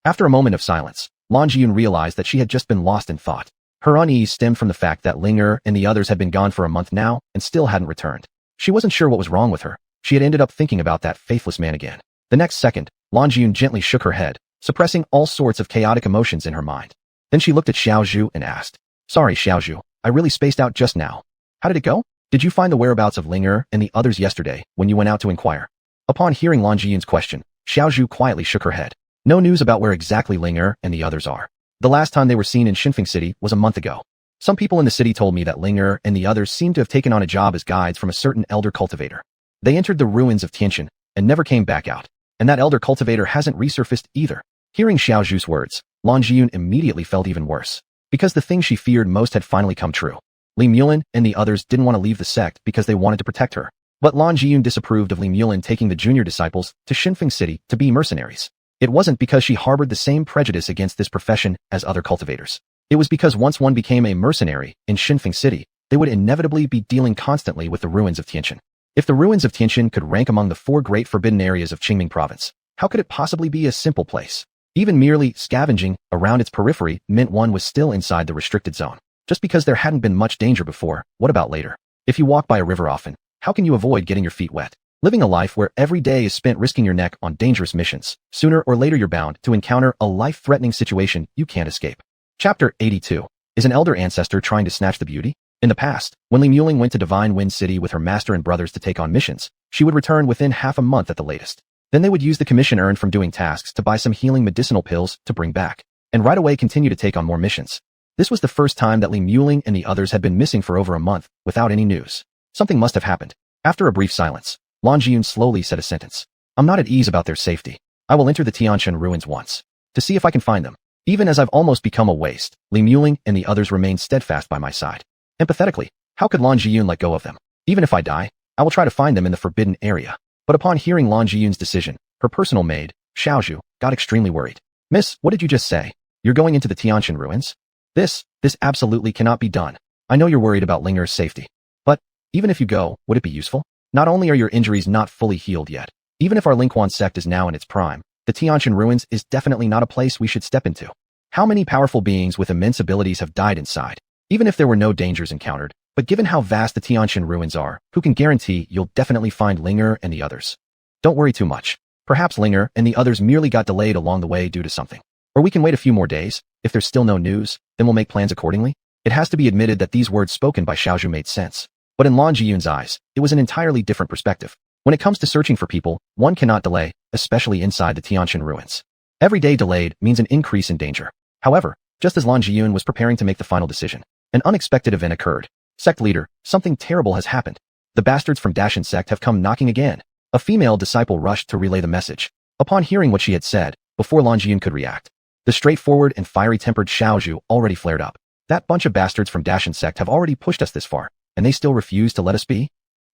After a moment of silence, Lan Jiyun realized that she had just been lost in thought. Her unease stemmed from the fact that Linger and the others had been gone for a month now and still hadn't returned. She wasn't sure what was wrong with her. She had ended up thinking about that faithless man again. The next second, Lan Jiyun gently shook her head, suppressing all sorts of chaotic emotions in her mind. Then she looked at Xiaozhu and asked, Sorry, Xiaozhu, I really spaced out just now. How did it go? Did you find the whereabouts of Linger and the others yesterday when you went out to inquire? Upon hearing Lan Jiyun's question, Xiaozhu quietly shook her head. No news about where exactly Linger and the others are. The last time they were seen in Shunfeng City was a month ago. Some people in the city told me that Linger and the others seemed to have taken on a job as guides from a certain elder cultivator. They entered the ruins of Tianqian and never came back out, and that elder cultivator hasn't resurfaced either. Hearing Xiaozhu's words, Lan Jiyun immediately felt even worse, because the thing she feared most had finally come true. Li Mulin and the others didn't want to leave the sect because they wanted to protect her. But Lan Jiyun disapproved of Li Mulin taking the junior disciples to Shunfeng City to be mercenaries. It wasn't because she harbored the same prejudice against this profession as other cultivators. It was because once one became a mercenary in Shunfeng City, they would inevitably be dealing constantly with the ruins of Tianqian. If the ruins of Tianqian could rank among the 4 great forbidden areas of Qingming province, how could it possibly be a simple place? Even merely scavenging around its periphery meant one was still inside the restricted zone. Just because there hadn't been much danger before, what about later? If you walk by a river often, how can you avoid getting your feet wet? Living a life where every day is spent risking your neck on dangerous missions, sooner or later you're bound to encounter a life-threatening situation you can't escape. Chapter 82. Is an elder ancestor trying to snatch the beauty? In the past, when Li Muling went to Divine Wind City with her master and brothers to take on missions, she would return within half a month at the latest. Then they would use the commission earned from doing tasks to buy some healing medicinal pills to bring back, and right away continue to take on more missions. This was the first time that Li Muling and the others had been missing for over a month, without any news. Something must have happened. After a brief silence, Lan Jiyun slowly said a sentence. I'm not at ease about their safety. I will enter the Tianqian ruins once, to see if I can find them. Even as I've almost become a waste, Li Muling and the others remain steadfast by my side. Empathetically, how could Lan Jiyun let go of them? Even if I die, I will try to find them in the forbidden area. But upon hearing Lan Jiyun's decision, her personal maid, Xiaozhu, got extremely worried. Miss, what did you just say? You're going into the Tianqian ruins? This absolutely cannot be done. I know you're worried about Linger's safety. But, even if you go, would it be useful? Not only are your injuries not fully healed yet, even if our Lingquan sect is now in its prime, the Tianqian ruins is definitely not a place we should step into. How many powerful beings with immense abilities have died inside? Even if there were no dangers encountered, but given how vast the Tianqian ruins are, who can guarantee you'll definitely find Linger and the others? Don't worry too much. Perhaps Linger and the others merely got delayed along the way due to something. Or we can wait a few more days. If there's still no news, then we'll make plans accordingly. It has to be admitted that these words spoken by Xiaozhu made sense. But in Lan Jiyun's eyes, it was an entirely different perspective. When it comes to searching for people, one cannot delay, especially inside the Tianqian ruins. Every day delayed means an increase in danger. However, just as Lan Jiyun was preparing to make the final decision, an unexpected event occurred. Sect leader, something terrible has happened. The bastards from Dashan sect have come knocking again. A female disciple rushed to relay the message. Upon hearing what she had said, before Lan Jiyun could react, the straightforward and fiery-tempered Xiaozhu already flared up. That bunch of bastards from Dashan sect have already pushed us this far, and they still refuse to let us be?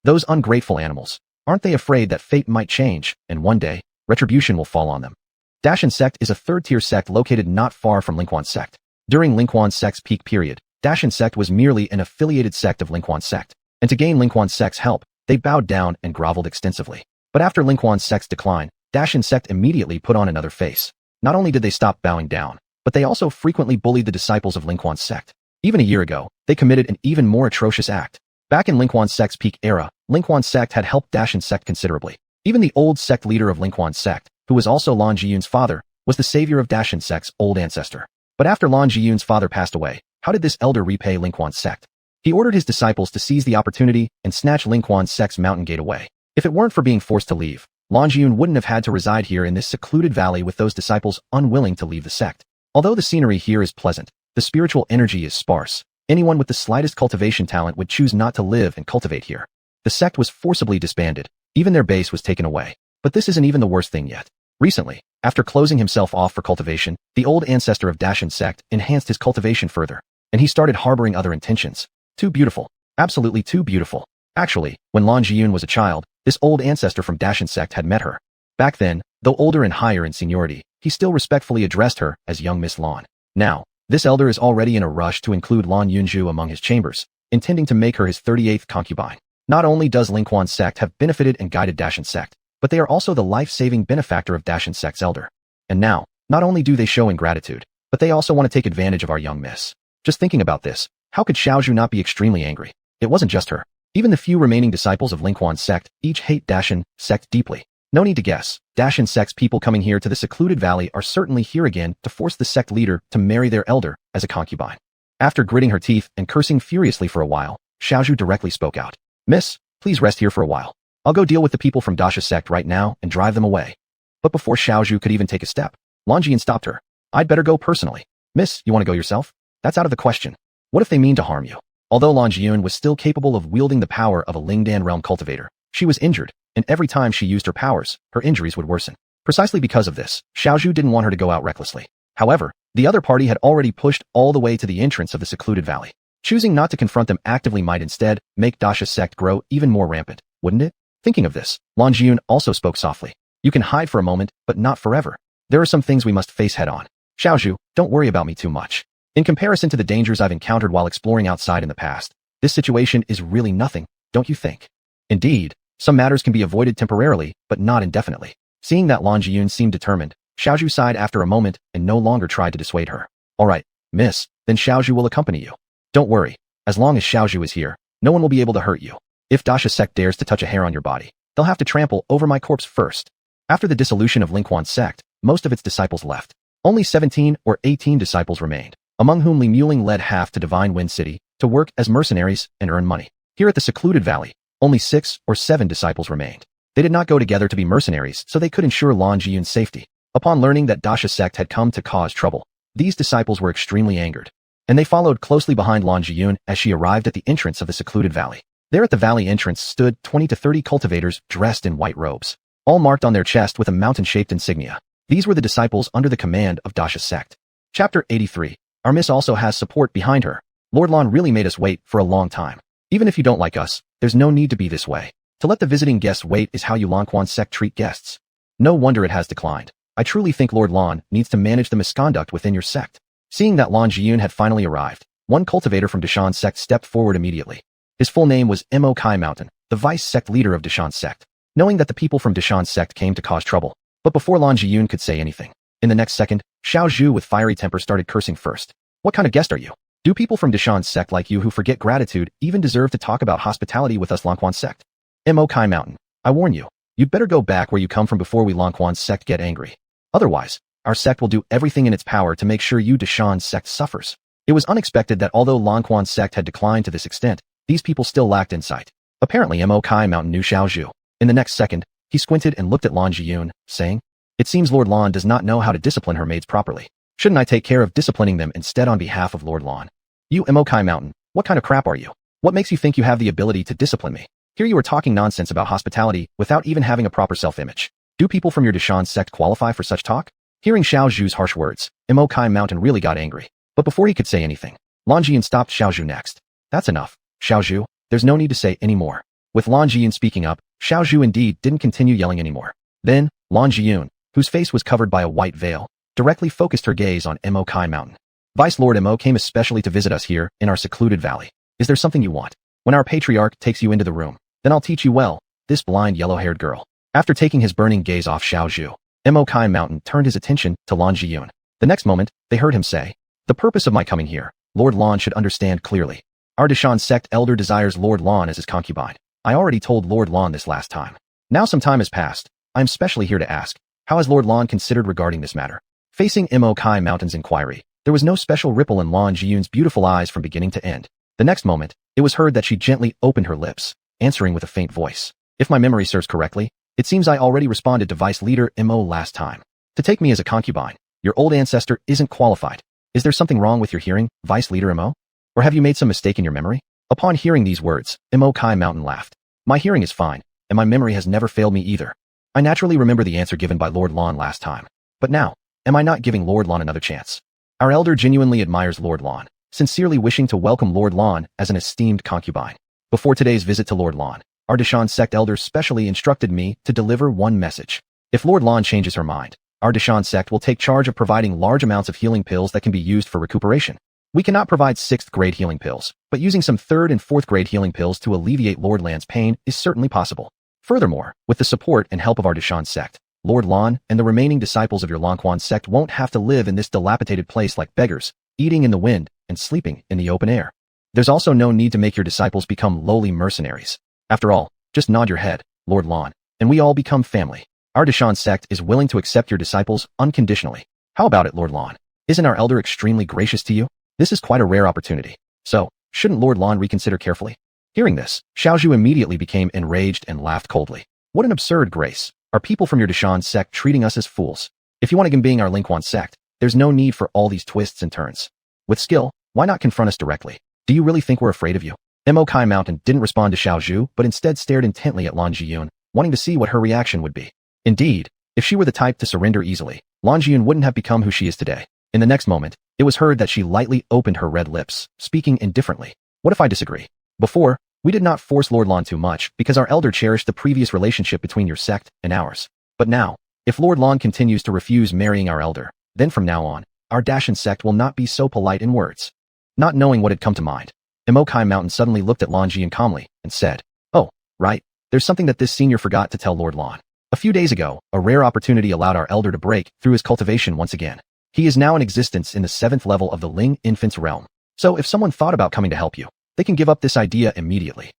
Those ungrateful animals. Aren't they afraid that fate might change, and one day, retribution will fall on them? Dashan sect is a third-tier sect located not far from Lingquan sect. During Lingquan sect's peak period, Dashan sect was merely an affiliated sect of Lingquan sect, and to gain Lingquan sect's help, they bowed down and groveled extensively. But after Lingquan sect's decline, Dashan sect immediately put on another face. Not only did they stop bowing down, but they also frequently bullied the disciples of Lingquan sect. Even a year ago, they committed an even more atrocious act. Back in Lingquan sect's peak era, Lingquan sect had helped Dashan sect considerably. Even the old sect leader of Lingquan sect, who was also Lan Jiyun's father, was the savior of Dashan sect's old ancestor. But after Lan Jiyun's father passed away, how did this elder repay Lingquan sect? He ordered his disciples to seize the opportunity and snatch Lingquan sect's mountain gate away. If it weren't for being forced to leave, Lan Jiyun wouldn't have had to reside here in this secluded valley with those disciples unwilling to leave the sect. Although the scenery here is pleasant, the spiritual energy is sparse. Anyone with the slightest cultivation talent would choose not to live and cultivate here. The sect was forcibly disbanded. Even their base was taken away. But this isn't even the worst thing yet. Recently, after closing himself off for cultivation, the old ancestor of Dashan sect enhanced his cultivation further, and he started harboring other intentions. Too beautiful. Absolutely too beautiful. Actually, when Lan Jiyun was a child, this old ancestor from Dashan sect had met her. Back then, though older and higher in seniority, he still respectfully addressed her as young Miss Lan. Now, this elder is already in a rush to include Lan Yunju among his chambers, intending to make her his 38th concubine. Not only does Lingquan sect have benefited and guided Dashan sect, but they are also the life-saving benefactor of Dashan sect's elder. And now, not only do they show ingratitude, but they also want to take advantage of our young miss. Just thinking about this, how could Xiaozhu not be extremely angry? It wasn't just her. Even the few remaining disciples of Lingquan sect each hate Dashan sect deeply. No need to guess, Dashan sect's people coming here to the secluded valley are certainly here again to force the sect leader to marry their elder as a concubine. After gritting her teeth and cursing furiously for a while, Xiaozhu directly spoke out. Miss, please rest here for a while. I'll go deal with the people from Dasha sect right now and drive them away. But before Xiaozhu could even take a step, Lan Jiyun stopped her. I'd better go personally. Miss, you want to go yourself? That's out of the question. What if they mean to harm you? Although Lan Jiyun was still capable of wielding the power of a Lingdan realm cultivator, she was injured, and every time she used her powers, her injuries would worsen. Precisely because of this, Xiaozhu didn't want her to go out recklessly. However, the other party had already pushed all the way to the entrance of the secluded valley. Choosing not to confront them actively might instead make Dasha sect grow even more rampant, wouldn't it? Thinking of this, Lan Jiyun also spoke softly. You can hide for a moment, but not forever. There are some things we must face head on. Xiaozhu, don't worry about me too much. In comparison to the dangers I've encountered while exploring outside in the past, This situation is really nothing, don't you think? Indeed, some matters can be avoided temporarily, but not indefinitely. Seeing that Lan Jiyun seemed determined, Xiaozhu sighed after a moment and no longer tried to dissuade her. All right, miss, then Xiaozhu will accompany you. Don't worry, as long as Xiaozhu is here, no one will be able to hurt you. If Dasha sect dares to touch a hair on your body, they'll have to trample over my corpse first. After the dissolution of Lingquan sect, most of its disciples left. Only 17 or 18 disciples remained, among whom Li Muling led half to Divine Wind City to work as mercenaries and earn money. Here at the secluded valley, only 6 or 7 disciples remained. They did not go together to be mercenaries so they could ensure Lan Jiyun's safety. Upon learning that Dasha sect had come to cause trouble, these disciples were extremely angered, and they followed closely behind Lan Jiyun as she arrived at the entrance of the secluded valley. There at the valley entrance stood 20 to 30 cultivators dressed in white robes, all marked on their chest with a mountain-shaped insignia. These were the disciples under the command of Dasha sect. Chapter 83. Our miss also has support behind her. Lord Lan really made us wait for a long time. Even if you don't like us, there's no need to be this way. To let the visiting guests wait is how you Longquan sect treat guests. No wonder it has declined. I truly think Lord Lan needs to manage the misconduct within your sect. Seeing that Lan Jiyun had finally arrived, one cultivator from Deshan's sect stepped forward immediately. His full name was Mo Kai Mountain, the vice sect leader of Deshan's sect. Knowing that the people from Deshan's sect came to cause trouble, but before Lan Jiyun could say anything, in the next second, Xiao Zhu with fiery temper started cursing first. What kind of guest are you? Do people from Deshan's sect like you who forget gratitude even deserve to talk about hospitality with us Longquan sect? Mo Kai Mountain, I warn you, you'd better go back where you come from before we Longquan sect get angry. Otherwise, our sect will do everything in its power to make sure you Deshan's sect suffers. It was unexpected that although Longquan sect had declined to this extent, these people still lacked insight. Apparently Mo Kai Mountain knew Xiao Zhu. In the next second, he squinted and looked at Lan Jiyun, saying, "It seems Lord Lan does not know how to discipline her maids properly. Shouldn't I take care of disciplining them instead on behalf of Lord Lan? You Mo Kai Mountain, what kind of crap are you? What makes you think you have the ability to discipline me? Here you are talking nonsense about hospitality without even having a proper self-image. Do people from your Deshan sect qualify for such talk?" Hearing Xiao Zhu's harsh words, Mo Kai Mountain really got angry. But before he could say anything, Lan Jiyun stopped Xiao Zhu next. "That's enough, Xiao Zhu, there's no need to say any more." With Lan Jiyun speaking up, Xiao Zhu indeed didn't continue yelling anymore. Then, Lan Jiyun, whose face was covered by a white veil, directly focused her gaze on Mo Kai Mountain. "Vice Lord Mo came especially to visit us here in our secluded valley. Is there something you want? When our patriarch takes you into the room, then I'll teach you well, this blind yellow-haired girl." After taking his burning gaze off Xiao Zhu, Mo Kai Mountain turned his attention to Lan Jiyun. The next moment, they heard him say, "The purpose of my coming here, Lord Lan should understand clearly. Our Deshan sect elder desires Lord Lan as his concubine. I already told Lord Lan this last time. Now some time has passed. I am specially here to ask, how has Lord Lan considered regarding this matter?" Facing Mo Kai Mountain's inquiry, there was no special ripple in Lan Jiyun's beautiful eyes from beginning to end. The next moment, it was heard that she gently opened her lips, answering with a faint voice. "If my memory serves correctly, it seems I already responded to Vice Leader Mo last time. To take me as a concubine, your old ancestor isn't qualified. Is there something wrong with your hearing, Vice Leader Mo? Or have you made some mistake in your memory?" Upon hearing these words, Mo Kai Mountain laughed. "My hearing is fine, and my memory has never failed me either. I naturally remember the answer given by Lord Lan last time. But now, am I not giving Lord Lan another chance? Our elder genuinely admires Lord Lan, sincerely wishing to welcome Lord Lan as an esteemed concubine. Before today's visit to Lord Lan, our Deshan sect elder specially instructed me to deliver one message. If Lord Lan changes her mind, our Deshan sect will take charge of providing large amounts of healing pills that can be used for recuperation. We cannot provide 6th grade healing pills, but using some 3rd and 4th grade healing pills to alleviate Lord Lan's pain is certainly possible. Furthermore, with the support and help of our Deshan sect, Lord Lan and the remaining disciples of your Longquan sect won't have to live in this dilapidated place like beggars, eating in the wind and sleeping in the open air. There's also no need to make your disciples become lowly mercenaries. After all, just nod your head, Lord Lan, and we all become family. Our Deshan sect is willing to accept your disciples unconditionally. How about it, Lord Lan? Isn't our elder extremely gracious to you? This is quite a rare opportunity. So, shouldn't Lord Lan reconsider carefully?" Hearing this, Xiao Zhu immediately became enraged and laughed coldly. "What an absurd grace. Are people from your Deshan sect treating us as fools? If you want to being our Lingquan sect, there's no need for all these twists and turns. With skill, why not confront us directly? Do you really think we're afraid of you?" Mo Kai Mountain didn't respond to Xiao Zhu, but instead stared intently at Lan Jiyun, wanting to see what her reaction would be. Indeed, if she were the type to surrender easily, Lan Jiyun wouldn't have become who she is today. In the next moment, it was heard that she lightly opened her red lips, speaking indifferently. "What if I disagree? Before, we did not force Lord Lan too much because our elder cherished the previous relationship between your sect and ours. But now, if Lord Lan continues to refuse marrying our elder, then from now on, our Dashan sect will not be so polite in words." Not knowing what had come to mind, Imokai Mountain suddenly looked at Lan Jian calmly and said, "Oh, right. There's something that this senior forgot to tell Lord Lan. A few days ago, a rare opportunity allowed our elder to break through his cultivation once again. He is now in existence in the 7th level of the Ling Infant's realm. So if someone thought about coming to help you, they can give up this idea immediately.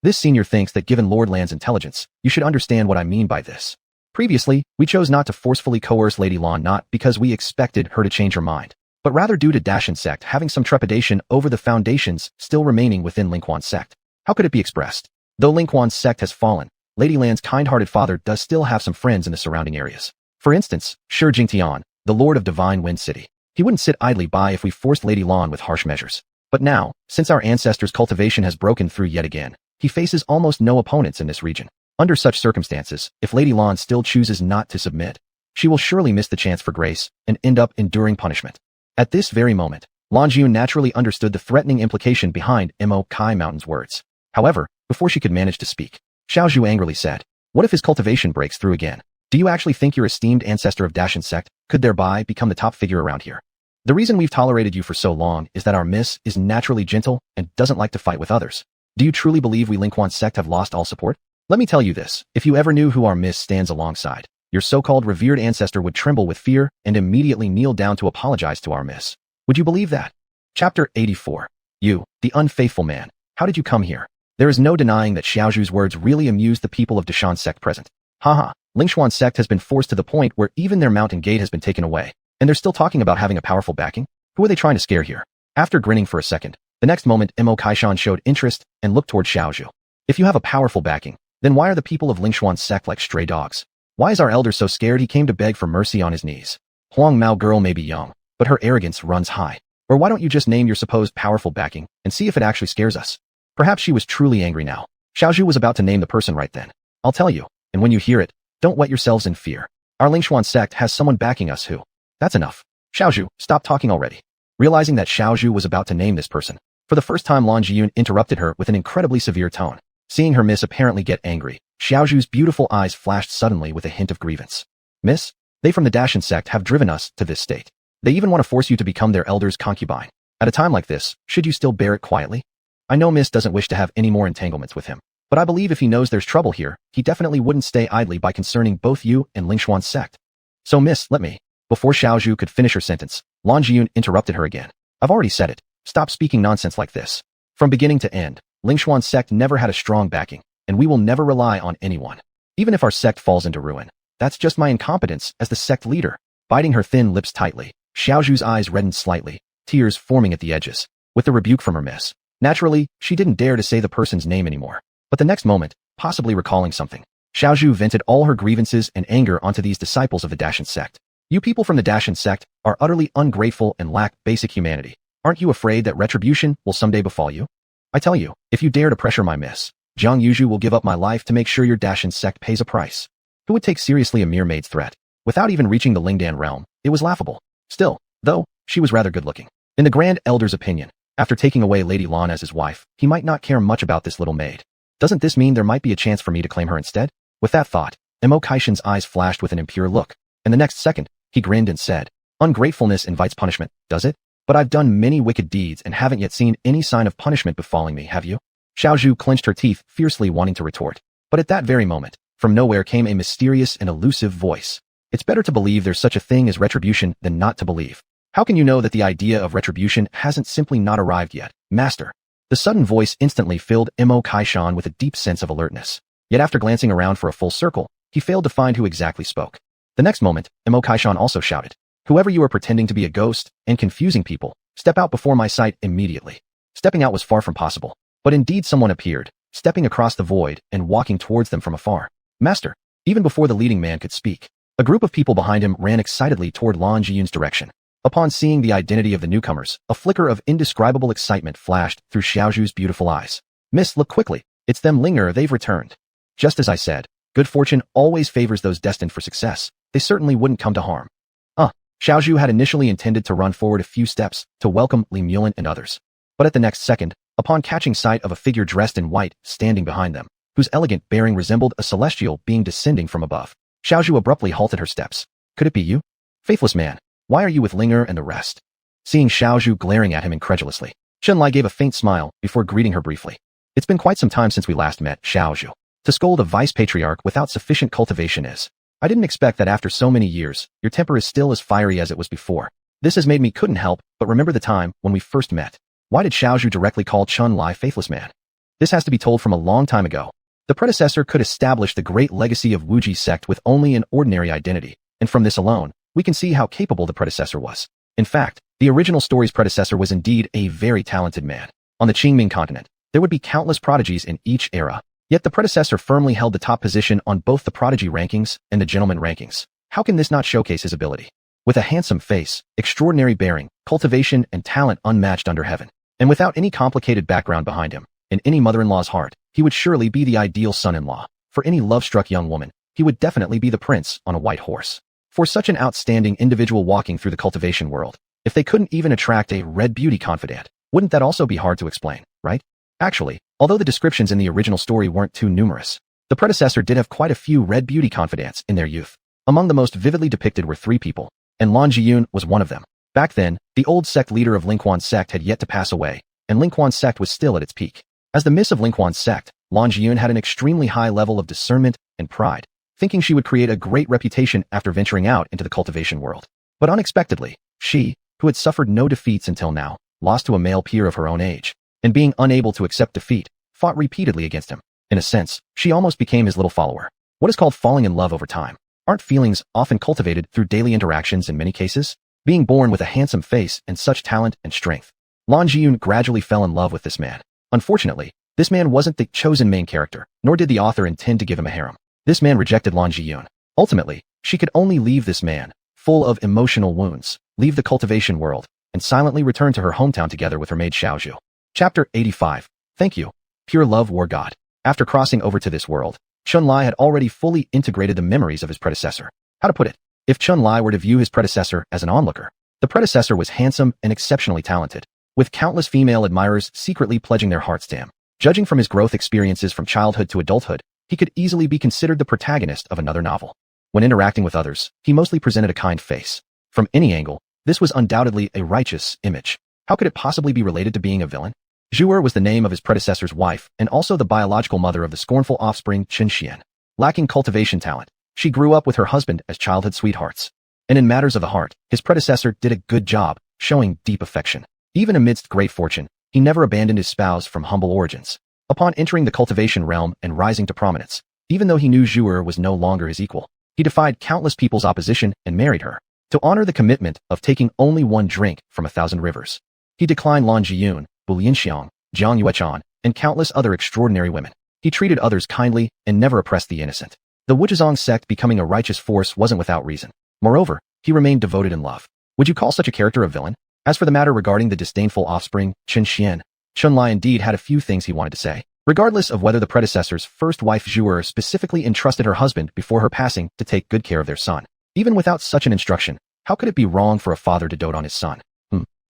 This senior thinks that given Lord Lan's intelligence, you should understand what I mean by this. Previously, we chose not to forcefully coerce Lady Lan not because we expected her to change her mind, but rather due to Dashan sect having some trepidation over the foundations still remaining within Lingquan's sect. How could it be expressed? Though Lingquan's sect has fallen, Lady Lan's kind-hearted father does still have some friends in the surrounding areas. For instance, Shi Jingtian, the Lord of Divine Wind City. He wouldn't sit idly by if we forced Lady Lan with harsh measures. But now, since our ancestor's cultivation has broken through yet again, he faces almost no opponents in this region. Under such circumstances, if Lady Lan still chooses not to submit, she will surely miss the chance for grace and end up enduring punishment. At this very moment, Lan Jun naturally understood the threatening implication behind Imokai Mountain's words. However, before she could manage to speak, Xiaozhu angrily said, "What if his cultivation breaks through again? Do you actually think your esteemed ancestor of Dashan sect could thereby become the top figure around here? The reason we've tolerated you for so long is that our miss is naturally gentle and doesn't like to fight with others. Do you truly believe we Lingquan sect have lost all support? Let me tell you this, if you ever knew who our miss stands alongside, your so-called revered ancestor would tremble with fear and immediately kneel down to apologize to our miss. Would you believe that?" Chapter 84. You, the unfaithful man, how did you come here? There is no denying that Xiaozhu's words really amused the people of Dashan sect present. Haha, Lingquan sect has been forced to the point where even their mountain gate has been taken away, and they're still talking about having a powerful backing? Who are they trying to scare here? After grinning for a second, the next moment Imo Kaishan showed interest and looked toward Xiaozhu. If you have a powerful backing, then why are the people of Lingquan sect like stray dogs? Why is our elder so scared he came to beg for mercy on his knees? Huang Mao girl may be young, but her arrogance runs high. Or why don't you just name your supposed powerful backing and see if it actually scares us? Perhaps she was truly angry now. Xiaozhu was about to name the person right then. I'll tell you, and when you hear it, don't wet yourselves in fear. Our Lingquan sect has someone backing us who... That's enough. Xiaozhu, stop talking already. Realizing that Xiaozhu was about to name this person, for the first time Lan Jiyun interrupted her with an incredibly severe tone. Seeing her miss apparently get angry, Xiaozhu's beautiful eyes flashed suddenly with a hint of grievance. Miss, they from the Dashan sect have driven us to this state. They even want to force you to become their elder's concubine. At a time like this, should you still bear it quietly? I know Miss doesn't wish to have any more entanglements with him, but I believe if he knows there's trouble here, he definitely wouldn't stay idly by concerning both you and Lingquan's sect. So Miss, let me... Before Xiaozhu could finish her sentence, Lan Jiyun interrupted her again. I've already said it. Stop speaking nonsense like this. From beginning to end, Lingquan's sect never had a strong backing, and we will never rely on anyone. Even if our sect falls into ruin, that's just my incompetence as the sect leader. Biting her thin lips tightly, Xiaozhu's eyes reddened slightly, tears forming at the edges. With the rebuke from her miss, naturally, she didn't dare to say the person's name anymore. But the next moment, possibly recalling something, Xiaozhu vented all her grievances and anger onto these disciples of the Dashan sect. You people from the Dashan sect are utterly ungrateful and lack basic humanity. Aren't you afraid that retribution will someday befall you? I tell you, if you dare to pressure my miss, Zhang Yuzhu will give up my life to make sure your Dashan sect pays a price. Who would take seriously a mere maid's threat? Without even reaching the Lingdan realm, it was laughable. Still, though, she was rather good-looking. In the Grand Elder's opinion, after taking away Lady Lan as his wife, he might not care much about this little maid. Doesn't this mean there might be a chance for me to claim her instead? With that thought, Imo Kaishan's eyes flashed with an impure look, and the next second, he grinned and said, Ungratefulness invites punishment, does it? But I've done many wicked deeds and haven't yet seen any sign of punishment befalling me, have you? Xiaozhu clenched her teeth, fiercely wanting to retort. But at that very moment, from nowhere came a mysterious and elusive voice. It's better to believe there's such a thing as retribution than not to believe. How can you know that the idea of retribution hasn't simply not arrived yet, Master? The sudden voice instantly filled Imo Kaishan with a deep sense of alertness. Yet after glancing around for a full circle, he failed to find who exactly spoke. The next moment, Imo Kaishan also shouted, Whoever you are pretending to be a ghost and confusing people, step out before my sight immediately. Stepping out was far from possible, but indeed someone appeared, stepping across the void and walking towards them from afar. Master, even before the leading man could speak, a group of people behind him ran excitedly toward Lan Jiyun's direction. Upon seeing the identity of the newcomers, a flicker of indescribable excitement flashed through Xiaozhu's beautiful eyes. Miss, look quickly. It's them Linger, they've returned. Just as I said, good fortune always favors those destined for success. They certainly wouldn't come to harm. Xiaozhu had initially intended to run forward a few steps to welcome Li Mulin and others. But at the next second, upon catching sight of a figure dressed in white standing behind them, whose elegant bearing resembled a celestial being descending from above, Xiaozhu abruptly halted her steps. Could it be you? Faithless man, why are you with Linger and the rest? Seeing Xiaozhu glaring at him incredulously, Chun-Li gave a faint smile before greeting her briefly. It's been quite some time since we last met, Xiaozhu. To scold a vice-patriarch without sufficient cultivation is. I didn't expect that after so many years, your temper is still as fiery as it was before. This has made me couldn't help but remember the time when we first met. Why did Xiaozhu directly call Chun-Li faithless man? This has to be told from a long time ago. The predecessor could establish the great legacy of Wuji sect with only an ordinary identity, and from this alone, we can see how capable the predecessor was. In fact, the original story's predecessor was indeed a very talented man. On the Qingming continent, there would be countless prodigies in each era, yet the predecessor firmly held the top position on both the prodigy rankings and the gentleman rankings. How can this not showcase his ability? With a handsome face, extraordinary bearing, cultivation, and talent unmatched under heaven, and without any complicated background behind him, in any mother-in-law's heart, he would surely be the ideal son-in-law. For any love-struck young woman, he would definitely be the prince on a white horse. For such an outstanding individual walking through the cultivation world, if they couldn't even attract a red beauty confidant, wouldn't that also be hard to explain, right? Actually, although the descriptions in the original story weren't too numerous, the predecessor did have quite a few red beauty confidants in their youth. Among the most vividly depicted were 3 people, and Lan Jiyun was one of them. Back then, the old sect leader of Lingquan's sect had yet to pass away, and Lingquan's sect was still at its peak. As the miss of Lingquan's sect, Lan Jiyun had an extremely high level of discernment and pride, thinking she would create a great reputation after venturing out into the cultivation world. But unexpectedly, she, who had suffered no defeats until now, lost to a male peer of her own age, and being unable to accept defeat, fought repeatedly against him. In a sense, she almost became his little follower. What is called falling in love over time? Aren't feelings often cultivated through daily interactions in many cases? Being born with a handsome face and such talent and strength, Lan Jiyun gradually fell in love with this man. Unfortunately, this man wasn't the chosen main character, nor did the author intend to give him a harem. This man rejected Lan Jiyun. Ultimately, she could only leave this man, full of emotional wounds, leave the cultivation world, and silently return to her hometown together with her maid Xiaozhu. Chapter 85. Thank you. Pure love war god. After crossing over to this world, Chun-Li had already fully integrated the memories of his predecessor. How to put it? If Chun-Li were to view his predecessor as an onlooker, the predecessor was handsome and exceptionally talented, with countless female admirers secretly pledging their hearts to him. Judging from his growth experiences from childhood to adulthood, he could easily be considered the protagonist of another novel. When interacting with others, he mostly presented a kind face. From any angle, this was undoubtedly a righteous image. How could it possibly be related to being a villain? Zhu'er was the name of his predecessor's wife and also the biological mother of the scornful offspring Qin Xian. Lacking cultivation talent, she grew up with her husband as childhood sweethearts. And in matters of the heart, his predecessor did a good job, showing deep affection. Even amidst great fortune, he never abandoned his spouse from humble origins. Upon entering the cultivation realm and rising to prominence, even though he knew Zhu'er was no longer his equal, he defied countless people's opposition and married her. To honor the commitment of taking only one drink from 1,000 rivers, he declined Lan Jiyun, Bu Lianxiang, Jiang Yuechan, and countless other extraordinary women. He treated others kindly and never oppressed the innocent. The Wuzhizong sect becoming a righteous force wasn't without reason. Moreover, he remained devoted in love. Would you call such a character a villain? As for the matter regarding the disdainful offspring, Qin Xian, Chun-Li indeed had a few things he wanted to say. Regardless of whether the predecessor's first wife Zhu'er specifically entrusted her husband before her passing to take good care of their son. Even without such an instruction, how could it be wrong for a father to dote on his son?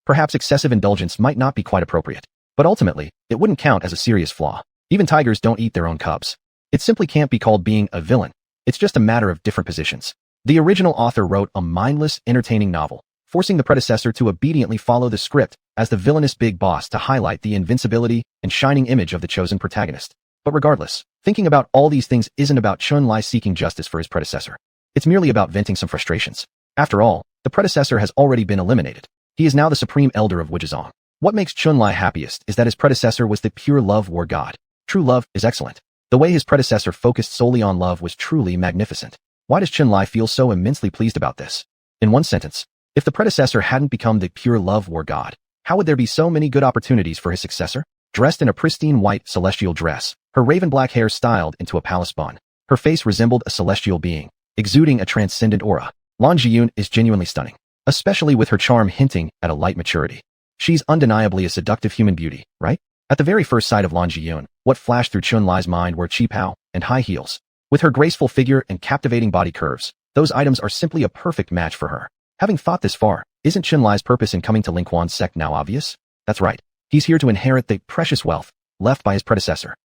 Perhaps excessive indulgence might not be quite appropriate. But ultimately, it wouldn't count as a serious flaw. Even tigers don't eat their own cubs. It simply can't be called being a villain. It's just a matter of different positions. The original author wrote a mindless, entertaining novel, forcing the predecessor to obediently follow the script as the villainous big boss to highlight the invincibility and shining image of the chosen protagonist. But regardless, thinking about all these things isn't about Chun-Li seeking justice for his predecessor. It's merely about venting some frustrations. After all, the predecessor has already been eliminated. He is now the supreme elder of Wuzhizong. What makes Chun-Li happiest is that his predecessor was the pure love war god. True love is excellent. The way his predecessor focused solely on love was truly magnificent. Why does Chun-Li feel so immensely pleased about this? In one sentence, if the predecessor hadn't become the pure love war god, how would there be so many good opportunities for his successor? Dressed in a pristine white celestial dress, her raven black hair styled into a palace bun, her face resembled a celestial being, exuding a transcendent aura. Lan Jiyun is genuinely stunning, especially with her charm hinting at a light maturity. She's undeniably a seductive human beauty, right? At the very first sight of Lan Jiyun, what flashed through Chun-Li's mind were qipao and high heels. With her graceful figure and captivating body curves, those items are simply a perfect match for her. Having thought this far, isn't Chun-Li's purpose in coming to Lingquan's sect now obvious? That's right. He's here to inherit the precious wealth left by his predecessor.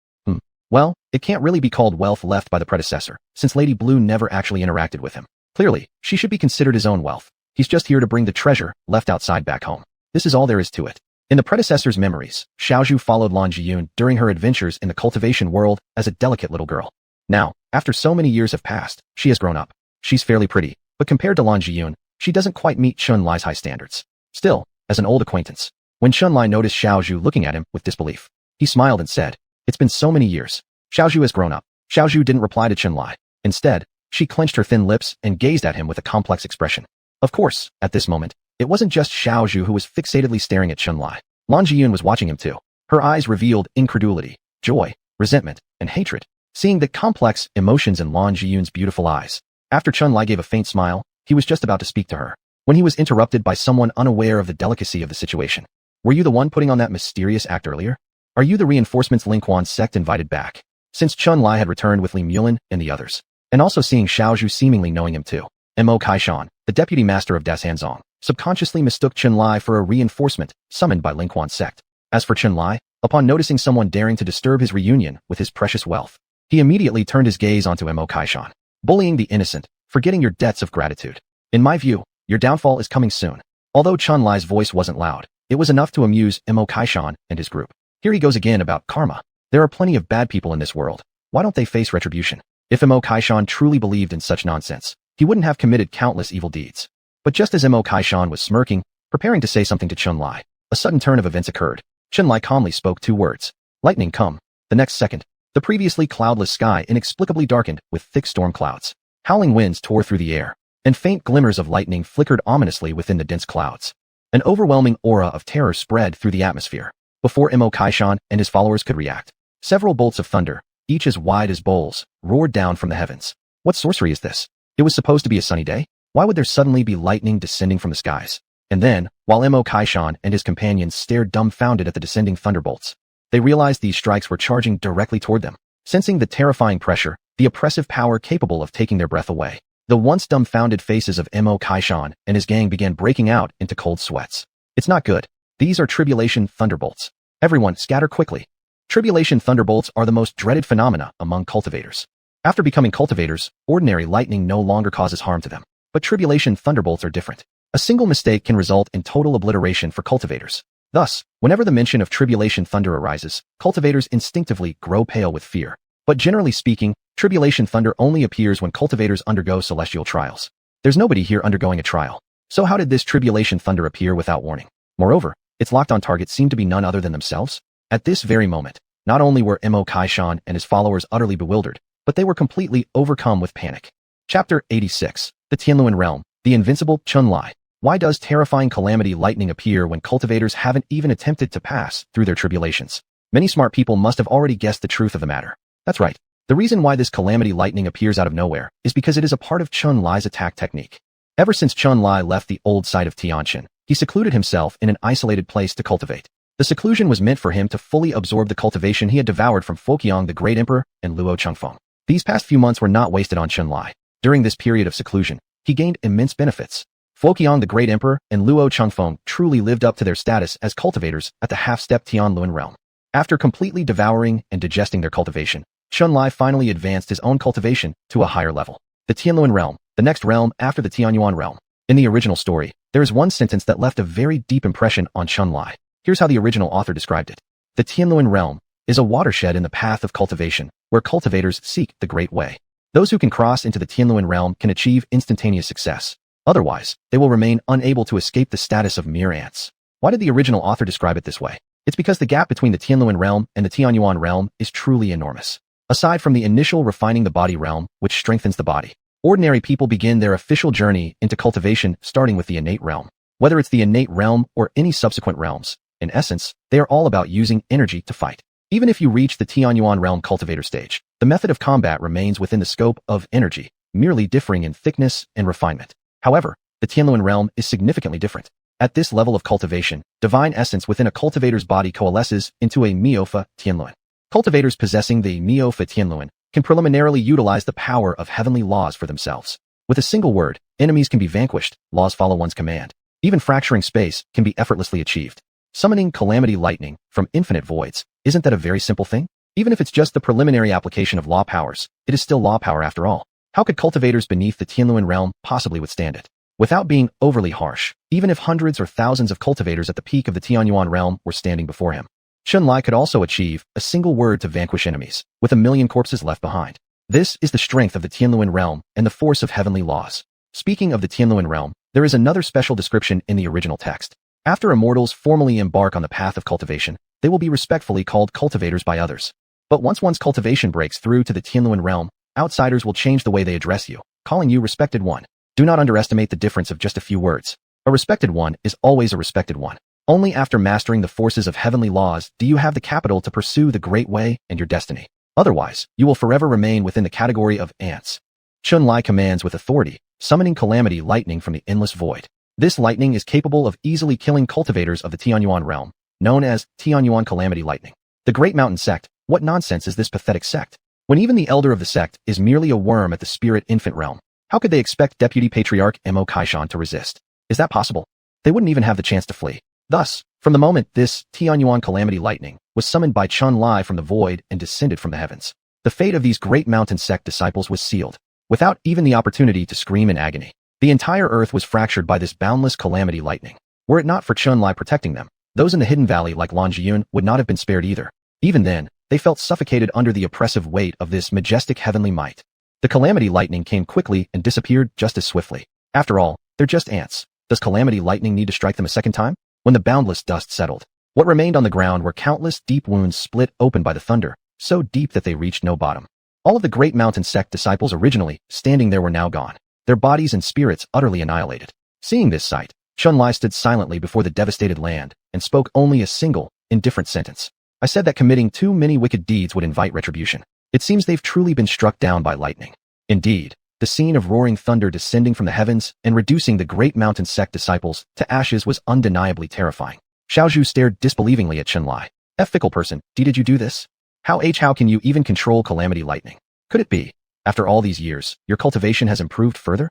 Well, it can't really be called wealth left by the predecessor, since Lady Blue never actually interacted with him. Clearly, she should be considered his own wealth. He's just here to bring the treasure left outside back home. This is all there is to it. In the predecessor's memories, Xiaozhu followed Lan Jiyun during her adventures in the cultivation world as a delicate little girl. Now, after so many years have passed, she has grown up. She's fairly pretty, but compared to Lan Jiyun, she doesn't quite meet Chunlai's high standards. Still, as an old acquaintance, when Chunlai noticed Xiaozhu looking at him with disbelief, he smiled and said, "It's been so many years. Xiaozhu has grown up." Xiaozhu didn't reply to Chunlai. Instead, she clenched her thin lips and gazed at him with a complex expression. Of course, at this moment, it wasn't just Xiaozhu who was fixatedly staring at Chunlai. Lan Jiyun was watching him too. Her eyes revealed incredulity, joy, resentment, and hatred, seeing the complex emotions in Lan Jiyun's beautiful eyes. After Chunlai gave a faint smile, he was just about to speak to her, when he was interrupted by someone unaware of the delicacy of the situation. "Were you the one putting on that mysterious act earlier? Are you the reinforcements Lingquan sect invited back?" Since Chunlai had returned with Li Mulin and the others, and also seeing Xiaozhu seemingly knowing him too, Mo Kaishan, the deputy master of Dashanzong, subconsciously mistook Chunlai for a reinforcement summoned by Lingquan's sect. As for Chunlai, upon noticing someone daring to disturb his reunion with his precious wealth, he immediately turned his gaze onto Mo Kaishan. "Bullying the innocent, forgetting your debts of gratitude. In my view, your downfall is coming soon." Although Chunlai's voice wasn't loud, it was enough to amuse Mo Kaishan and his group. Here he goes again about karma. There are plenty of bad people in this world. Why don't they face retribution? If Mo Kaishan truly believed in such nonsense, he wouldn't have committed countless evil deeds. But just as Mo Kaishan was smirking, preparing to say something to Chunlai, a sudden turn of events occurred. Chunlai calmly spoke 2 words. "Lightning come." The next second, the previously cloudless sky inexplicably darkened with thick storm clouds. Howling winds tore through the air, and faint glimmers of lightning flickered ominously within the dense clouds. An overwhelming aura of terror spread through the atmosphere. Before Mo Kaishan and his followers could react, several bolts of thunder, each as wide as bowls, roared down from the heavens. What sorcery is this? It was supposed to be a sunny day? Why would there suddenly be lightning descending from the skies? And then, while Mo Kaishan and his companions stared dumbfounded at the descending thunderbolts, they realized these strikes were charging directly toward them. Sensing the terrifying pressure, the oppressive power capable of taking their breath away, the once dumbfounded faces of Mo Kaishan and his gang began breaking out into cold sweats. It's not good. These are tribulation thunderbolts. Everyone, scatter quickly. Tribulation thunderbolts are the most dreaded phenomena among cultivators. After becoming cultivators, ordinary lightning no longer causes harm to them. But tribulation thunderbolts are different. A single mistake can result in total obliteration for cultivators. Thus, whenever the mention of tribulation thunder arises, cultivators instinctively grow pale with fear. But generally speaking, tribulation thunder only appears when cultivators undergo celestial trials. There's nobody here undergoing a trial. So how did this tribulation thunder appear without warning? Moreover, its locked-on target seemed to be none other than themselves. At this very moment, not only were Mo Kaishan and his followers utterly bewildered, but they were completely overcome with panic. Chapter 86. The Tianluan Realm. The Invincible Chunlai. Why does terrifying calamity lightning appear when cultivators haven't even attempted to pass through their tribulations? Many smart people must have already guessed the truth of the matter. That's right. The reason why this calamity lightning appears out of nowhere is because it is a part of Chunlai's attack technique. Ever since Chunlai left the old site of Tianqin, he secluded himself in an isolated place to cultivate. The seclusion was meant for him to fully absorb the cultivation he had devoured from Fuoqiang the Great Emperor and Luo Chengfeng. These past few months were not wasted on Chunlai. During this period of seclusion, he gained immense benefits. Fuoqiang the Great Emperor and Luo Chengfeng truly lived up to their status as cultivators at the half-step Tianluan realm. After completely devouring and digesting their cultivation, Chunlai finally advanced his own cultivation to a higher level. The Tianluan realm, the next realm after the Tianyuan realm. In the original story, there is one sentence that left a very deep impression on Chunlai. Here's how the original author described it. The Tianluan realm is a watershed in the path of cultivation, where cultivators seek the Great Way. Those who can cross into the Tianluan realm can achieve instantaneous success. Otherwise, they will remain unable to escape the status of mere ants. Why did the original author describe it this way? It's because the gap between the Tianluan realm and the Tianyuan realm is truly enormous. Aside from the initial refining the body realm, which strengthens the body, ordinary people begin their official journey into cultivation starting with the innate realm. Whether it's the innate realm or any subsequent realms, in essence, they are all about using energy to fight. Even if you reach the Tianyuan realm cultivator stage, the method of combat remains within the scope of energy, merely differing in thickness and refinement. However, the Tianluan realm is significantly different. At this level of cultivation, divine essence within a cultivator's body coalesces into a Miopha Tianluan. Cultivators possessing the Miopha Tianluan can preliminarily utilize the power of heavenly laws for themselves. With a single word, enemies can be vanquished, laws follow one's command. Even fracturing space can be effortlessly achieved. Summoning calamity lightning from infinite voids, isn't that a very simple thing? Even if it's just the preliminary application of law powers, it is still law power after all. How could cultivators beneath the Tianluan realm possibly withstand it? without being overly harsh, even if hundreds or thousands of cultivators at the peak of the Tianyuan realm were standing before him. Chun-Li could also achieve a single word to vanquish enemies, with 1,000,000 corpses left behind. This is the strength of the Tianluan realm and the force of heavenly laws. Speaking of the Tianluan realm, there is another special description in the original text. After immortals formally embark on the path of cultivation, they will be respectfully called cultivators by others. But once one's cultivation breaks through to the Tianluan realm, outsiders will change the way they address you, calling you respected one. Do not underestimate the difference of just a few words. A respected one is always a respected one. Only after mastering the forces of heavenly laws do you have the capital to pursue the great way and your destiny. Otherwise, you will forever remain within the category of ants. Chun-Li commands with authority, summoning calamity lightning from the endless void. This lightning is capable of easily killing cultivators of the Tianyuan realm, known as Tianyuan Calamity Lightning. The Great Mountain Sect, what nonsense is this pathetic sect? When even the elder of the sect is merely a worm at the spirit infant realm, how could they expect Deputy Patriarch Mo Kaishan to resist? Is that possible? They wouldn't even have the chance to flee. Thus, from the moment this Tianyuan Calamity Lightning was summoned by Chun-Li from the void and descended from the heavens, the fate of these Great Mountain Sect disciples was sealed, without even the opportunity to scream in agony. The entire earth was fractured by this boundless calamity lightning. Were it not for Chun-Li protecting them, those in the hidden valley like Lan Jiyun would not have been spared either. Even then, they felt suffocated under the oppressive weight of this majestic heavenly might. The calamity lightning came quickly and disappeared just as swiftly. After all, they're just ants. Does calamity lightning need to strike them a second time? When the boundless dust settled, what remained on the ground were countless deep wounds split open by the thunder, so deep that they reached no bottom. All of the Great Mountain Sect disciples originally standing there were now gone, their bodies and spirits utterly annihilated. Seeing this sight, Chun-Li stood silently before the devastated land and spoke only a single, indifferent sentence. I said that committing too many wicked deeds would invite retribution. It seems they've truly been struck down by lightning. Indeed, the scene of roaring thunder descending from the heavens and reducing the Great Mountain Sect disciples to ashes was undeniably terrifying. Xiaozhu stared disbelievingly at Chun-Li. Fickle person, did you do this? How can you even control calamity lightning? Could it be, after all these years, your cultivation has improved further?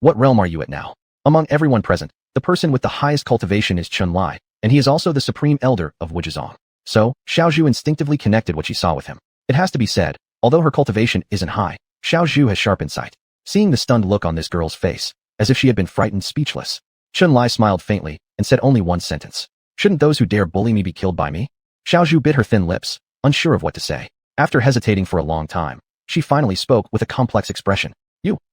What realm are you at now? Among everyone present, the person with the highest cultivation is Chun-Li, and he is also the supreme elder of Wuzhizong. So, Xiaozhu instinctively connected what she saw with him. It has to be said, although her cultivation isn't high, Xiaozhu has sharp insight. Seeing the stunned look on this girl's face, as if she had been frightened speechless, Chun-Li smiled faintly and said only one sentence. Shouldn't those who dare bully me be killed by me? Xiaozhu bit her thin lips, unsure of what to say. After hesitating for a long time, she finally spoke with a complex expression.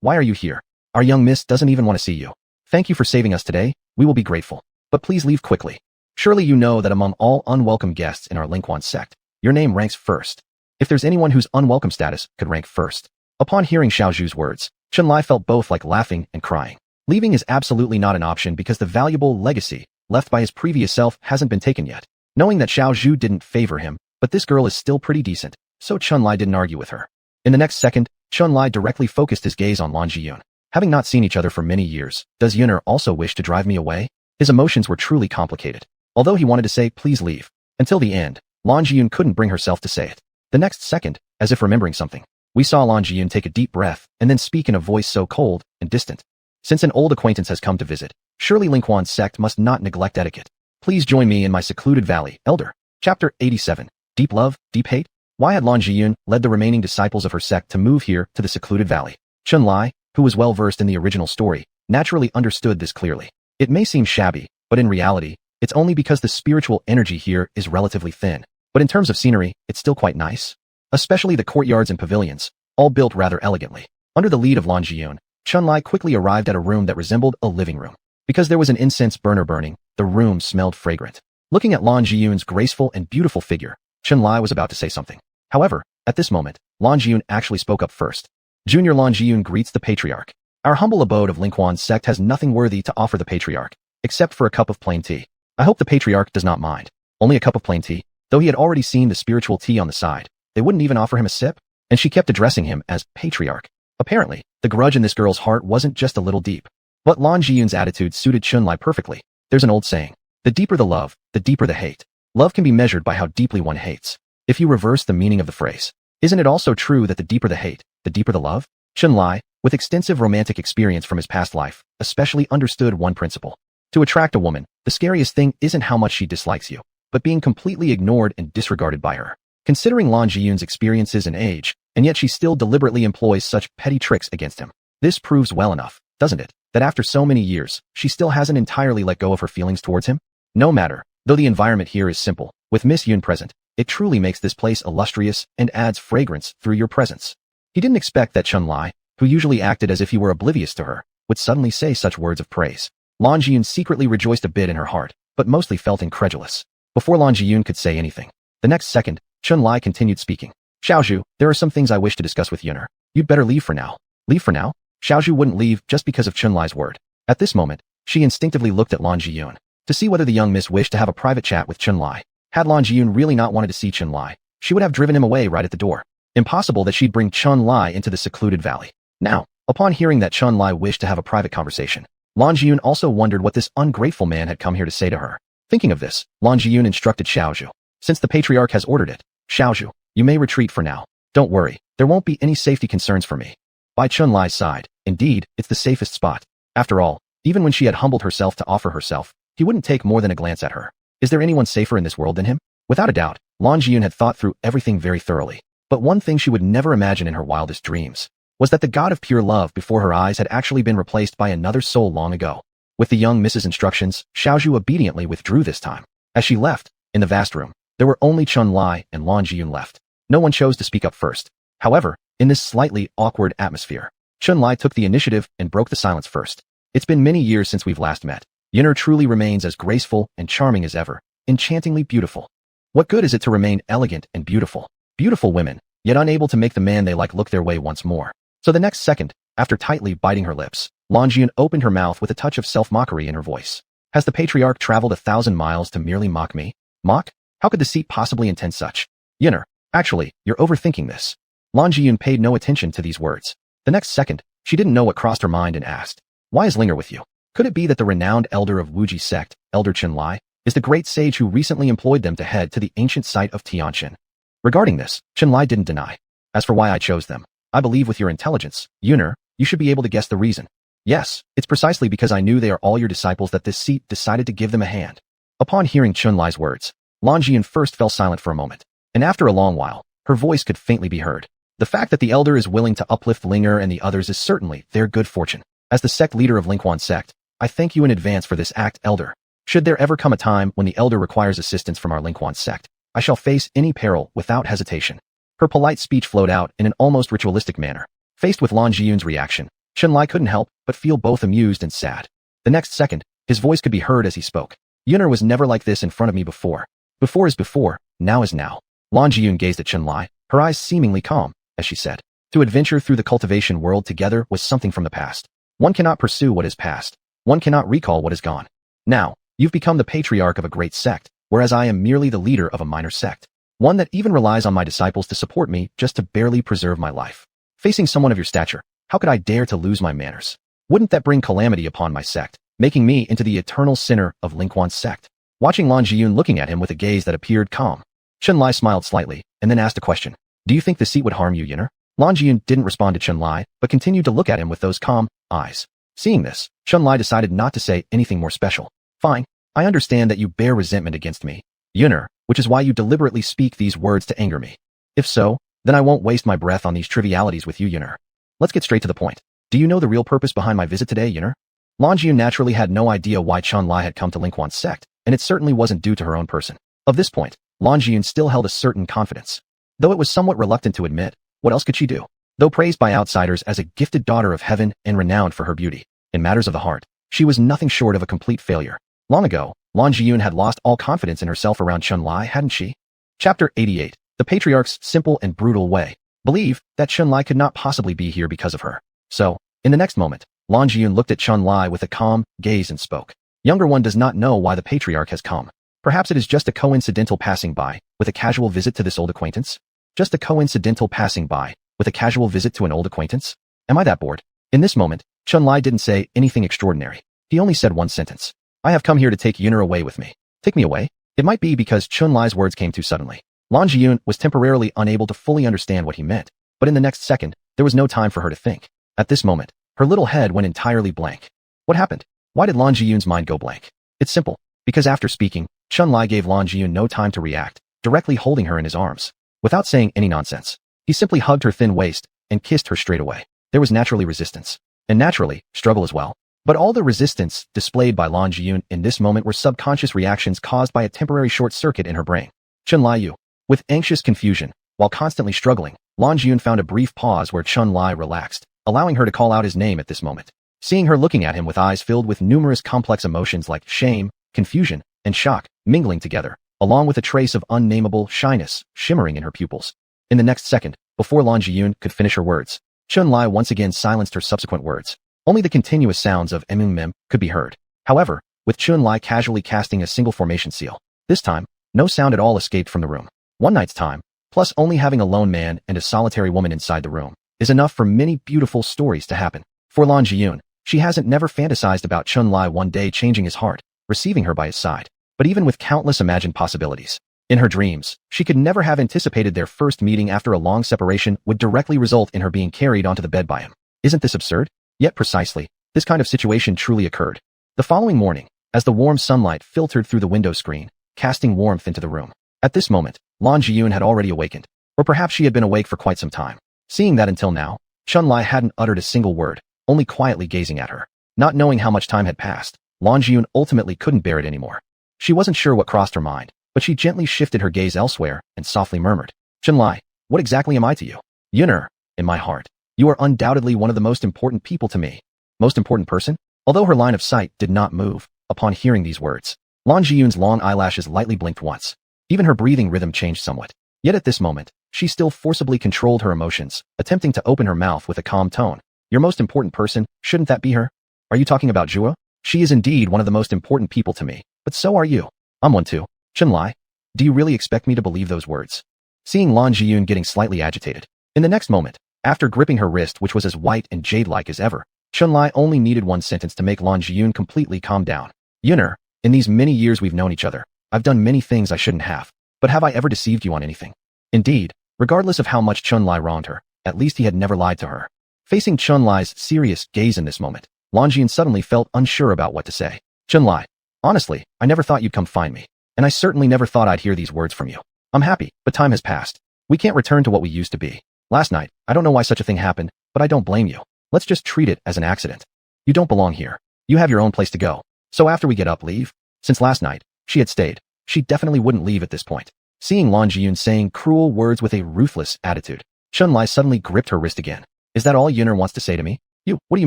Why are you here? Our young miss doesn't even want to see you. Thank you for saving us today, we will be grateful. But please leave quickly. Surely you know that among all unwelcome guests in our Lingquan sect, your name ranks first. If there's anyone whose unwelcome status could rank first. Upon hearing Xiaozhu's words, Chun-Li felt both like laughing and crying. Leaving is absolutely not an option because the valuable legacy left by his previous self hasn't been taken yet. Knowing that Xiaozhu didn't favor him, but this girl is still pretty decent, so Chun-Li didn't argue with her. In the next second, Chun-Li directly focused his gaze on Lan Jiyun. Having not seen each other for many years, does Yuner also wish to drive me away? His emotions were truly complicated. Although he wanted to say, please leave, until the end, Lan Jiyun couldn't bring herself to say it. The next second, as if remembering something, we saw Lan Jiyun take a deep breath and then speak in a voice so cold and distant. Since an old acquaintance has come to visit, surely Lingquan's sect must not neglect etiquette. Please join me in my secluded valley, Elder. Chapter 87. Deep Love, Deep Hate? Why had Lan Jiyun led the remaining disciples of her sect to move here to the secluded valley? Chun-Li, who was well versed in the original story, naturally understood this clearly. It may seem shabby, but in reality, it's only because the spiritual energy here is relatively thin. But in terms of scenery, it's still quite nice. Especially the courtyards and pavilions, all built rather elegantly. Under the lead of Lan Jiyun, Chun-Li quickly arrived at a room that resembled a living room. Because there was an incense burner burning, the room smelled fragrant. Looking at Lan Jiyun's graceful and beautiful figure, Chun-Li was about to say something. However, at this moment, Lan Jiyun actually spoke up first. Junior Lan Jiyun greets the patriarch. Our humble abode of Lingquan's sect has nothing worthy to offer the patriarch, except for a cup of plain tea. I hope the patriarch does not mind. Only a cup of plain tea, though he had already seen the spiritual tea on the side. They wouldn't even offer him a sip, and she kept addressing him as patriarch. Apparently, the grudge in this girl's heart wasn't just a little deep. But Lan Jiyun's attitude suited Chun-Li perfectly. There's an old saying, the deeper the love, the deeper the hate. Love can be measured by how deeply one hates. If you reverse the meaning of the phrase, isn't it also true that the deeper the hate, the deeper the love? Chun-Li, with extensive romantic experience from his past life, especially understood one principle. To attract a woman, the scariest thing isn't how much she dislikes you, but being completely ignored and disregarded by her. Considering Lan Jiyun's experiences and age, and yet she still deliberately employs such petty tricks against him. This proves well enough, doesn't it? that after so many years, she still hasn't entirely let go of her feelings towards him? No matter, though the environment here is simple, with Miss Yun present, it truly makes this place illustrious and adds fragrance through your presence. He didn't expect that Chun-Li, who usually acted as if he were oblivious to her, would suddenly say such words of praise. Lan Jiyun secretly rejoiced a bit in her heart, but mostly felt incredulous. Before Lan Jiyun could say anything, the next second, Chun-Li continued speaking. Xiaozhu, there are some things I wish to discuss with Yuner. You'd better leave for now. Leave for now? Xiaozhu wouldn't leave just because of Chun-Li's word. At this moment, she instinctively looked at Lan Jiyun to see whether the young miss wished to have a private chat with Chun-Li. Had Lan Jiyun really not wanted to see Chun-Li, she would have driven him away right at the door. Impossible that she'd bring Chun-Li into the secluded valley. Now, upon hearing that Chun-Li wished to have a private conversation, Lan Jiyun also wondered what this ungrateful man had come here to say to her. Thinking of this, Lan Jiyun instructed Xiaozhu. Since the patriarch has ordered it, Xiaozhu, you may retreat for now. Don't worry, there won't be any safety concerns for me. By Chun-Li's side, indeed, it's the safest spot. After all, even when she had humbled herself to offer herself, he wouldn't take more than a glance at her. Is there anyone safer in this world than him? Without a doubt, Lan Jiyun had thought through everything very thoroughly. But one thing she would never imagine in her wildest dreams was that the god of pure love before her eyes had actually been replaced by another soul long ago. With the young Mrs. instructions, Xiaozhu obediently withdrew this time. As she left, in the vast room, there were only Chun-Li and Lan Jiyun left. No one chose to speak up first. However, in this slightly awkward atmosphere, Chun-Li took the initiative and broke the silence first. It's been many years since we've last met. Yuner truly remains as graceful and charming as ever, enchantingly beautiful. What good is it to remain elegant and beautiful? Beautiful women, yet unable to make the man they like look their way once more. So the next second, after tightly biting her lips, Lan Jiyun opened her mouth with a touch of self-mockery in her voice. Has the patriarch traveled 1,000 miles to merely mock me? Mock? How could deceit possibly intend such? Yuner, actually, you're overthinking this. Lan Jiyun paid no attention to these words. The next second, she didn't know what crossed her mind and asked, why is Linger with you? Could it be that the renowned elder of Wuji sect, Elder Chun-Li, is the great sage who recently employed them to head to the ancient site of Tianjin? Regarding this, Chun-Li didn't deny. As for why I chose them, I believe with your intelligence, Yuner, you should be able to guess the reason. Yes, it's precisely because I knew they are all your disciples that this seat decided to give them a hand. Upon hearing Chun-Li's words, Lan Jiyun first fell silent for a moment, and after a long while, her voice could faintly be heard. The fact that the elder is willing to uplift Linger and the others is certainly their good fortune. As the sect leader of Lingquan sect, I thank you in advance for this act, elder. Should there ever come a time when the elder requires assistance from our Lingquan sect, I shall face any peril without hesitation. Her polite speech flowed out in an almost ritualistic manner. Faced with Lan Jiyun's reaction, Chun-Li couldn't help but feel both amused and sad. The next second, his voice could be heard as he spoke. Yuner was never like this in front of me before. Before is before, now is now. Lan Jiyun gazed at Chun-Li, her eyes seemingly calm, as she said, to adventure through the cultivation world together was something from the past. One cannot pursue what is past. One cannot recall what is gone. Now, you've become the patriarch of a great sect, whereas I am merely the leader of a minor sect. One that even relies on my disciples to support me just to barely preserve my life. Facing someone of your stature, how could I dare to lose my manners? Wouldn't that bring calamity upon my sect, making me into the eternal sinner of Lingquan's sect? Watching Lan Jiyun looking at him with a gaze that appeared calm, Chun-Li smiled slightly, and then asked a question. Do you think the seat would harm you, Yuner? Lan Jiyun didn't respond to Chun-Li, but continued to look at him with those calm eyes. Seeing this, Chun-Li decided not to say anything more special. Fine, I understand that you bear resentment against me, Yuner, which is why you deliberately speak these words to anger me. If so, then I won't waste my breath on these trivialities with you, Yuner. Let's get straight to the point. Do you know the real purpose behind my visit today, Yuner? Lan Jiyun naturally had no idea why Chun-Li had come to Lingquan's sect, and it certainly wasn't due to her own person. Of this point, Lan Jiyun still held a certain confidence. Though it was somewhat reluctant to admit, what else could she do? Though praised by outsiders as a gifted daughter of heaven and renowned for her beauty, in matters of the heart, she was nothing short of a complete failure. Long ago, Lan Jiyun had lost all confidence in herself around Chun-Li, hadn't she? Chapter 88. The Patriarch's Simple and Brutal Way. Believe that Chun-Li could not possibly be here because of her. So, in the next moment, Lan Jiyun looked at Chun-Li with a calm gaze and spoke. Younger one does not know why the Patriarch has come. Perhaps it is just a coincidental passing by, with a casual visit to this old acquaintance? Just a coincidental passing by, with a casual visit to an old acquaintance? Am I that bored? In this moment, Chun-Li didn't say anything extraordinary. He only said one sentence. I have come here to take Yuner away with me. Take me away? It might be because Chun-Li's words came too suddenly. Lan Jiyun was temporarily unable to fully understand what he meant, but in the next second, there was no time for her to think. At this moment, her little head went entirely blank. What happened? Why did Lan Jiyun's mind go blank? It's simple. Because after speaking, Chun-Li gave Lan Jiyun no time to react, directly holding her in his arms. Without saying any nonsense, he simply hugged her thin waist and kissed her straight away. There was naturally resistance. And naturally, struggle as well. But all the resistance displayed by Lan Jiyun in this moment were subconscious reactions caused by a temporary short circuit in her brain. Chun Liu. With anxious confusion, while constantly struggling, Lan Jiyun found a brief pause where Chun Li relaxed, allowing her to call out his name at this moment. Seeing her looking at him with eyes filled with numerous complex emotions like shame, confusion, and shock, mingling together, along with a trace of unnameable shyness shimmering in her pupils. In the next second, before Lan Jiyun could finish her words, Chun Li once again silenced her subsequent words. Only the continuous sounds of mmm could be heard. However, with Chun Li casually casting a single formation seal, this time, no sound at all escaped from the room. One night's time, plus only having a lone man and a solitary woman inside the room, is enough for many beautiful stories to happen. For Lan Jiyun, she hasn't never fantasized about Chun Li one day changing his heart, receiving her by his side. But even with countless imagined possibilities, in her dreams, she could never have anticipated their first meeting after a long separation would directly result in her being carried onto the bed by him. Isn't this absurd? Yet precisely, this kind of situation truly occurred. The following morning, as the warm sunlight filtered through the window screen, casting warmth into the room. At this moment, Lan Jiyun had already awakened, or perhaps she had been awake for quite some time. Seeing that until now, Chun Li hadn't uttered a single word, only quietly gazing at her. Not knowing how much time had passed, Lan Jiyun ultimately couldn't bear it anymore. She wasn't sure what crossed her mind, but she gently shifted her gaze elsewhere and softly murmured, Chun Li, what exactly am I to you? Yun'er, in my heart, you are undoubtedly one of the most important people to me. Most important person? Although her line of sight did not move, upon hearing these words, Lan Jiyun's long eyelashes lightly blinked once. Even her breathing rhythm changed somewhat. Yet at this moment, she still forcibly controlled her emotions, attempting to open her mouth with a calm tone. Your most important person, shouldn't that be her? Are you talking about Zhuo? She is indeed one of the most important people to me, but so are you. I'm one too. Chun Li, do you really expect me to believe those words? Seeing Lan Jiyun getting slightly agitated, in the next moment, after gripping her wrist which was as white and jade-like as ever, Chun Li only needed one sentence to make Lan Jiyun completely calm down. Yun'er, in these many years we've known each other, I've done many things I shouldn't have, but have I ever deceived you on anything? Indeed, regardless of how much Chun Li wronged her, at least he had never lied to her. Facing Chun Li's serious gaze in this moment, Lan Jiyun suddenly felt unsure about what to say. Chun Li, honestly, I never thought you'd come find me, and I certainly never thought I'd hear these words from you. I'm happy, but time has passed. We can't return to what we used to be. Last night, I don't know why such a thing happened, but I don't blame you. Let's just treat it as an accident. You don't belong here. You have your own place to go. So after we get up, leave. Since last night, she had stayed. She definitely wouldn't leave at this point. Seeing Lan Jiyun saying cruel words with a ruthless attitude, Chun Li suddenly gripped her wrist again. Is that all Yun'er wants to say to me? What do you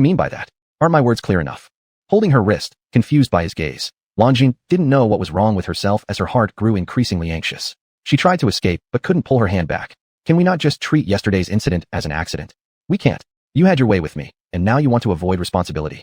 mean by that? Aren't my words clear enough? Holding her wrist, confused by his gaze, Lan Jiyun didn't know what was wrong with herself as her heart grew increasingly anxious. She tried to escape, but couldn't pull her hand back. Can we not just treat yesterday's incident as an accident? We can't. You had your way with me, and now you want to avoid responsibility.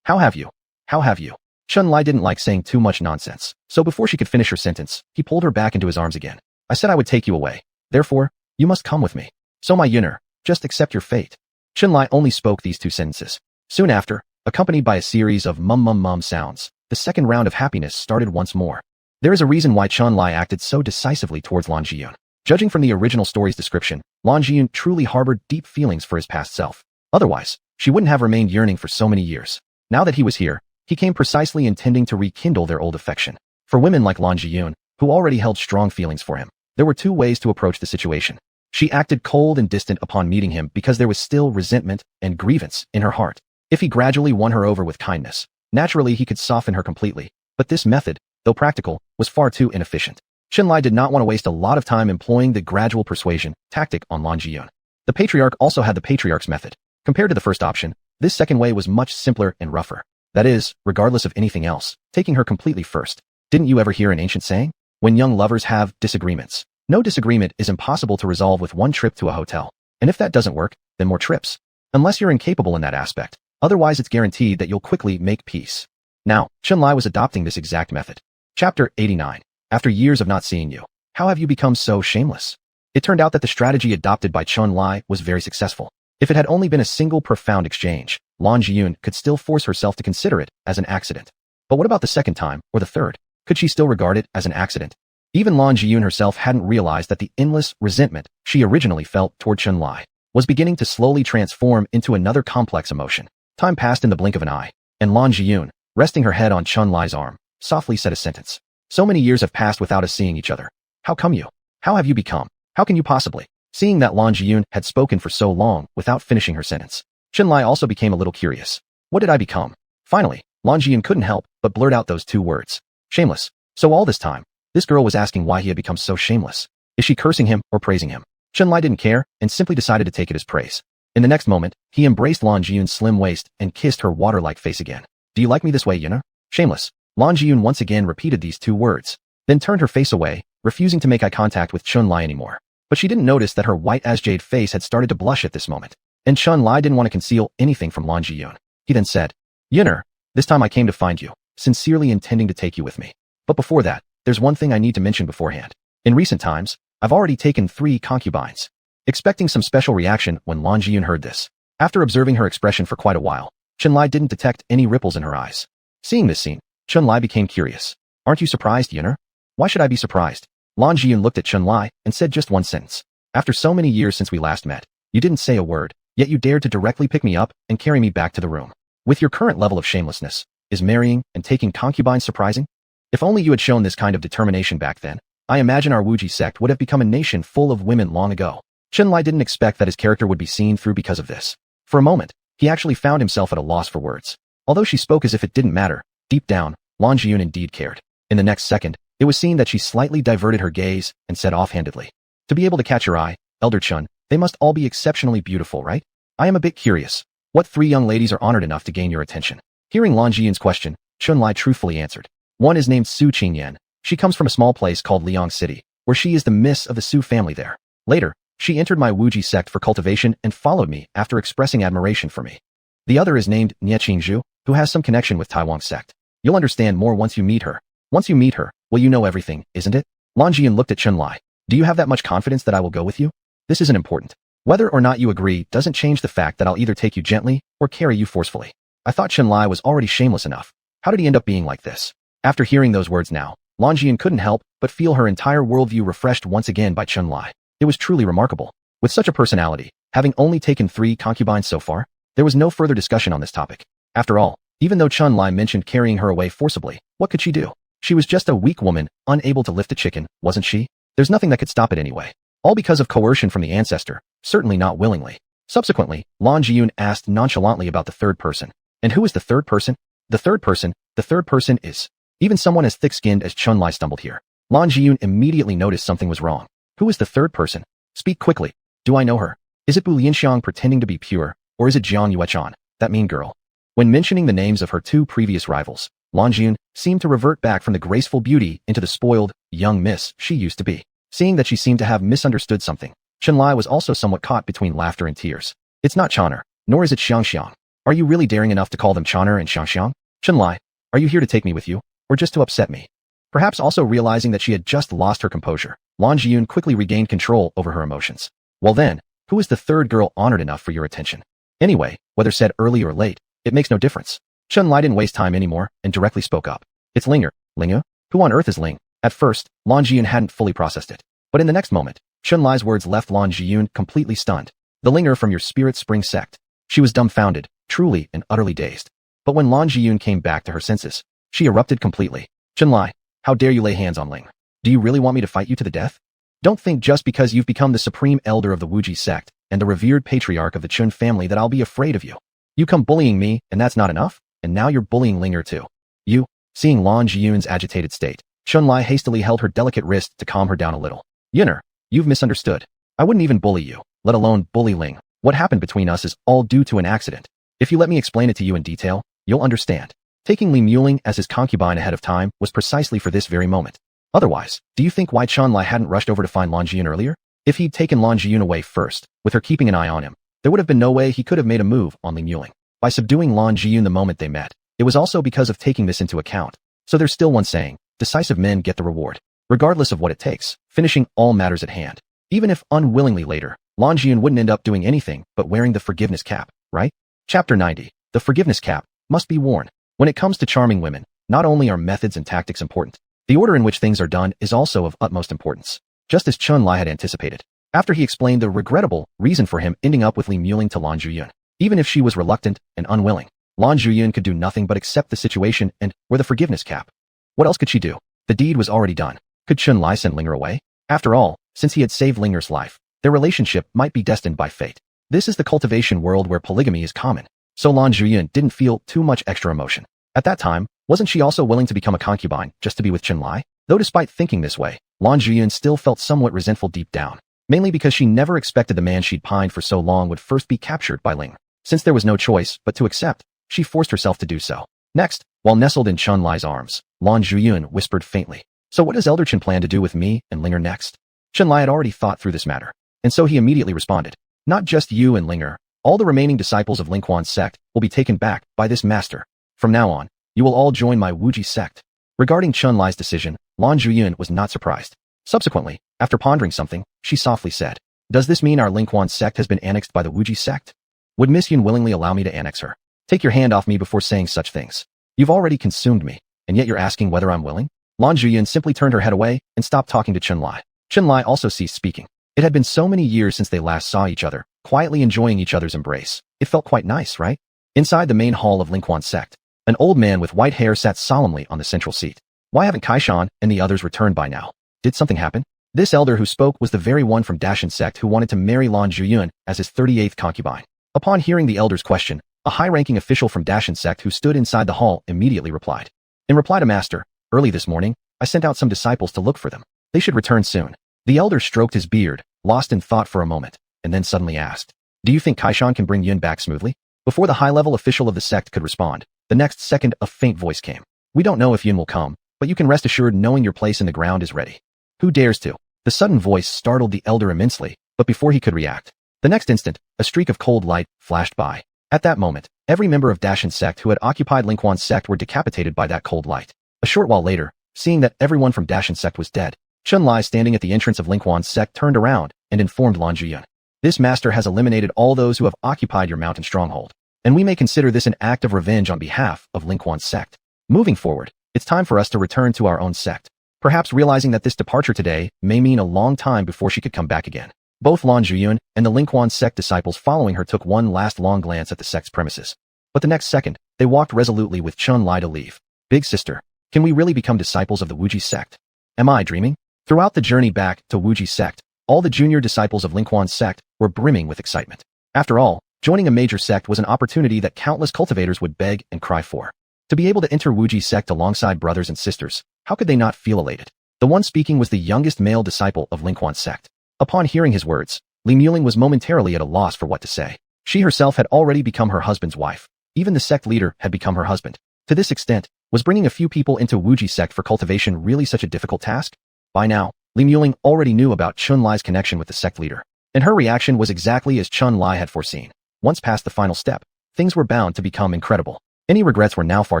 How have you? How have you? Chun Li didn't like saying too much nonsense, so before she could finish her sentence, he pulled her back into his arms again. I said I would take you away. Therefore, you must come with me. So my Yun'er, just accept your fate. Chun Li only spoke these two sentences. Soon after, accompanied by a series of mum sounds, the second round of happiness started once more. There is a reason why Chun Li acted so decisively towards Lan Jiyun. Judging from the original story's description, Lan Jiyun truly harbored deep feelings for his past self. Otherwise, she wouldn't have remained yearning for so many years. Now that he was here, he came precisely intending to rekindle their old affection. For women like Lan Jiyun, who already held strong feelings for him, there were two ways to approach the situation. She acted cold and distant upon meeting him because there was still resentment and grievance in her heart. If he gradually won her over with kindness, naturally he could soften her completely. But this method, though practical, was far too inefficient. Chun Li did not want to waste a lot of time employing the gradual persuasion tactic on Lan Jiyun. The patriarch also had the patriarch's method. Compared to the first option, this second way was much simpler and rougher. That is, regardless of anything else, taking her completely first. Didn't you ever hear an ancient saying? When young lovers have disagreements, no disagreement is impossible to resolve with one trip to a hotel. And if that doesn't work, then more trips. Unless you're incapable in that aspect. Otherwise it's guaranteed that you'll quickly make peace. Now, Chun Li was adopting this exact method. Chapter 89. After years of not seeing you, how have you become so shameless? It turned out that the strategy adopted by Chun Li was very successful. If it had only been a single profound exchange, Lan Jiyun could still force herself to consider it as an accident. But what about the second time, or the third? Could she still regard it as an accident? Even Lan Jiyun herself hadn't realized that the endless resentment she originally felt toward Chun Li was beginning to slowly transform into another complex emotion. Time passed in the blink of an eye, and Lan Jiyun, resting her head on Chun Li's arm, softly said a sentence. So many years have passed without us seeing each other. How come you? How have you become? How can you possibly? Seeing that Lan Jiyun had spoken for so long without finishing her sentence, Chun Li also became a little curious. What did I become? Finally, Lan Jiyun couldn't help but blurt out those two words. Shameless. So all this time, this girl was asking why he had become so shameless. Is she cursing him or praising him? Chunlai didn't care and simply decided to take it as praise. In the next moment, he embraced Lan Jiyun's slim waist and kissed her water-like face again. Do you like me this way, Yuna? Shameless. Lan Jiyun once again repeated these two words, then turned her face away, refusing to make eye contact with Chunlai anymore. But she didn't notice that her white as jade face had started to blush at this moment. And Chunlai didn't want to conceal anything from Lan Jiyun. He then said, Yunner, this time I came to find you, sincerely intending to take you with me. But before that, there's one thing I need to mention beforehand. In recent times, I've already taken 3 concubines. Expecting some special reaction when Lan Jiyun heard this. After observing her expression for quite a while, Chunlai didn't detect any ripples in her eyes. Seeing this scene, Chunlai became curious. Aren't you surprised, Yunner? Why should I be surprised? Lan Jiyun looked at Chunlai and said just one sentence. After so many years since we last met, you didn't say a word, yet you dared to directly pick me up and carry me back to the room. With your current level of shamelessness, is marrying and taking concubines surprising? If only you had shown this kind of determination back then, I imagine our Wuji sect would have become a nation full of women long ago. Chunlai didn't expect that his character would be seen through because of this. For a moment, he actually found himself at a loss for words. Although she spoke as if it didn't matter, deep down, Lan Jiyun indeed cared. In the next second, it was seen that she slightly diverted her gaze and said offhandedly, to be able to catch your eye, Elder Chun, they must all be exceptionally beautiful, right? I am a bit curious. What 3 young ladies are honored enough to gain your attention? Hearing Lan Jiyun's question, Chunlai truthfully answered. One is named Su Ching Yen. She comes from a small place called Liang City, where she is the miss of the Su family there. Later, she entered my Wuji sect for cultivation and followed me after expressing admiration for me. The other is named Ye Tian, who has some connection with Taiwan sect. You'll understand more once you meet her. Once you meet her, well, you know everything, isn't it? Lan Jiyun looked at Chunlai. Do you have that much confidence that I will go with you? This isn't important. Whether or not you agree doesn't change the fact that I'll either take you gently or carry you forcefully. I thought Chunlai was already shameless enough. How did he end up being like this? After hearing those words now, Lan Jiyun couldn't help but feel her entire worldview refreshed once again by Chunlai. It was truly remarkable. With such a personality, having only taken 3 concubines so far, there was no further discussion on this topic. After all, even though Chunlai mentioned carrying her away forcibly, what could she do? She was just a weak woman, unable to lift a chicken, wasn't she? There's nothing that could stop it anyway. All because of coercion from the ancestor, certainly not willingly. Subsequently, Lan Jiyun asked nonchalantly about the third person. And who is the third person? The third person is... Even someone as thick-skinned as Chunlai stumbled here. Lan Jiyun immediately noticed something was wrong. Who is the third person? Speak quickly. Do I know her? Is it Bu Lianxiang pretending to be pure, or is it Jiang Yuechan, that mean girl? When mentioning the names of her 2 previous rivals, Lan Jiyun seemed to revert back from the graceful beauty into the spoiled, young miss she used to be. Seeing that she seemed to have misunderstood something, Chunlai was also somewhat caught between laughter and tears. It's not Chon'er, nor is it Xiangxiang. Are you really daring enough to call them Chon'er and Xiangxiang? Chunlai, are you here to take me with you, or just to upset me? Perhaps also realizing that she had just lost her composure, Lan Jiyun quickly regained control over her emotions. Well then, who is the third girl honored enough for your attention? Anyway, whether said early or late, it makes no difference. Chunlai didn't waste time anymore and directly spoke up. It's Linger. Linga? Who on earth is Ling? At first, Lan Jiyun hadn't fully processed it. But in the next moment, Chunlai's words left Lan Jiyun completely stunned. The Linger from your Spirit Spring sect. She was dumbfounded, truly and utterly dazed. But when Lan Jiyun came back to her senses, she erupted completely. Chunlai, how dare you lay hands on Ling? Do you really want me to fight you to the death? Don't think just because you've become the supreme elder of the Wuji sect and the revered patriarch of the Chun family that I'll be afraid of you. You come bullying me, and that's not enough? And now you're bullying Linger too. You? Seeing Lan Jiyun's agitated state, Chunlai hastily held her delicate wrist to calm her down a little. Yunner, you've misunderstood. I wouldn't even bully you, let alone bully Ling. What happened between us is all due to an accident. If you let me explain it to you in detail, you'll understand. Taking Li Muling as his concubine ahead of time was precisely for this very moment. Otherwise, do you think why Chunlai hadn't rushed over to find Lan Jiyun earlier? If he'd taken Lan Jiyun away first, with her keeping an eye on him, there would have been no way he could have made a move on Li Muling. By subduing Lan Jiyun the moment they met, it was also because of taking this into account. So there's still one saying, decisive men get the reward, regardless of what it takes, finishing all matters at hand. Even if unwillingly later, Lan Jiyun wouldn't end up doing anything but wearing the forgiveness cap, right? Chapter 90. The forgiveness cap must be worn. When it comes to charming women, not only are methods and tactics important, the order in which things are done is also of utmost importance. Just as Chunlai had anticipated, after he explained the regrettable reason for him ending up with Li Muling to Lan Jiyun. Even if she was reluctant and unwilling, Lan Jiyun could do nothing but accept the situation and wear the forgiveness cap. What else could she do? The deed was already done. Could Chunlai send Linger away? After all, since he had saved Linger's life, their relationship might be destined by fate. This is the cultivation world where polygamy is common. So Lan Zhuyan didn't feel too much extra emotion. At that time, wasn't she also willing to become a concubine just to be with Chen Lai? Though despite thinking this way, Lan Zhuyan still felt somewhat resentful deep down, mainly because she never expected the man she'd pined for so long would first be captured by Ling. Since there was no choice but to accept, she forced herself to do so. Next, while nestled in Chen Lai's arms, Lan Zhuyan whispered faintly, "So what does Elder Chen plan to do with me and Linger next?" Chen Lai had already thought through this matter, and so he immediately responded, "Not just you and Linger, all the remaining disciples of Lingquan's sect will be taken back by this master. From now on, you will all join my Wuji sect." Regarding Chen Lai's decision, Lan Zhuyan was not surprised. Subsequently, after pondering something, she softly said, "Does this mean our Lingquan sect has been annexed by the Wuji sect? Would Miss Yun willingly allow me to annex her? Take your hand off me before saying such things. You've already consumed me, and yet you're asking whether I'm willing?" Lan Zhuyan simply turned her head away and stopped talking to Chen Lai. Chen Lai also ceased speaking. It had been so many years since they last saw each other, quietly enjoying each other's embrace. It felt quite nice, right? Inside the main hall of Lingquan's sect, an old man with white hair sat solemnly on the central seat. Why haven't Kaishan and the others returned by now? Did something happen? This elder who spoke was the very one from Dashan sect who wanted to marry Lan Zhuyan as his 38th concubine. Upon hearing the elder's question, a high-ranking official from Dashan sect who stood inside the hall immediately replied. In reply to Master, early this morning, I sent out some disciples to look for them. They should return soon. The elder stroked his beard, lost in thought for a moment, and then suddenly asked, "Do you think Kaishan can bring Yun back smoothly?" Before the high-level official of the sect could respond, the next second a faint voice came. "We don't know if Yun will come, but you can rest assured knowing your place in the ground is ready." "Who dares to?" The sudden voice startled the elder immensely, but before he could react, the next instant, a streak of cold light flashed by. At that moment, every member of Dashan sect who had occupied Lingquan's sect were decapitated by that cold light. A short while later, seeing that everyone from Dashan sect was dead, Chen Lai standing at the entrance of Lingquan's sect turned around and informed Lan Zhuyan. "This master has eliminated all those who have occupied your mountain stronghold, and we may consider this an act of revenge on behalf of Lingquan's sect. Moving forward, it's time for us to return to our own sect." Perhaps realizing that this departure today may mean a long time before she could come back again. Both Lan Zhuyan and the Lingquan sect disciples following her took one last long glance at the sect's premises. But the next second, they walked resolutely with Chen Lai to leave. "Big sister, can we really become disciples of the Wuji sect? Am I dreaming?" Throughout the journey back to Wuji sect, all the junior disciples of Lingquan's sect were brimming with excitement. After all, joining a major sect was an opportunity that countless cultivators would beg and cry for. To be able to enter Wuji sect alongside brothers and sisters, how could they not feel elated? The one speaking was the youngest male disciple of Lingquan's sect. Upon hearing his words, Li Muling was momentarily at a loss for what to say. She herself had already become her husband's wife. Even the sect leader had become her husband. To this extent, was bringing a few people into Wuji sect for cultivation really such a difficult task? By now, Li Muling already knew about Chen Lai's connection with the sect leader, and her reaction was exactly as Chen Lai had foreseen. Once past the final step, things were bound to become incredible. Any regrets were now far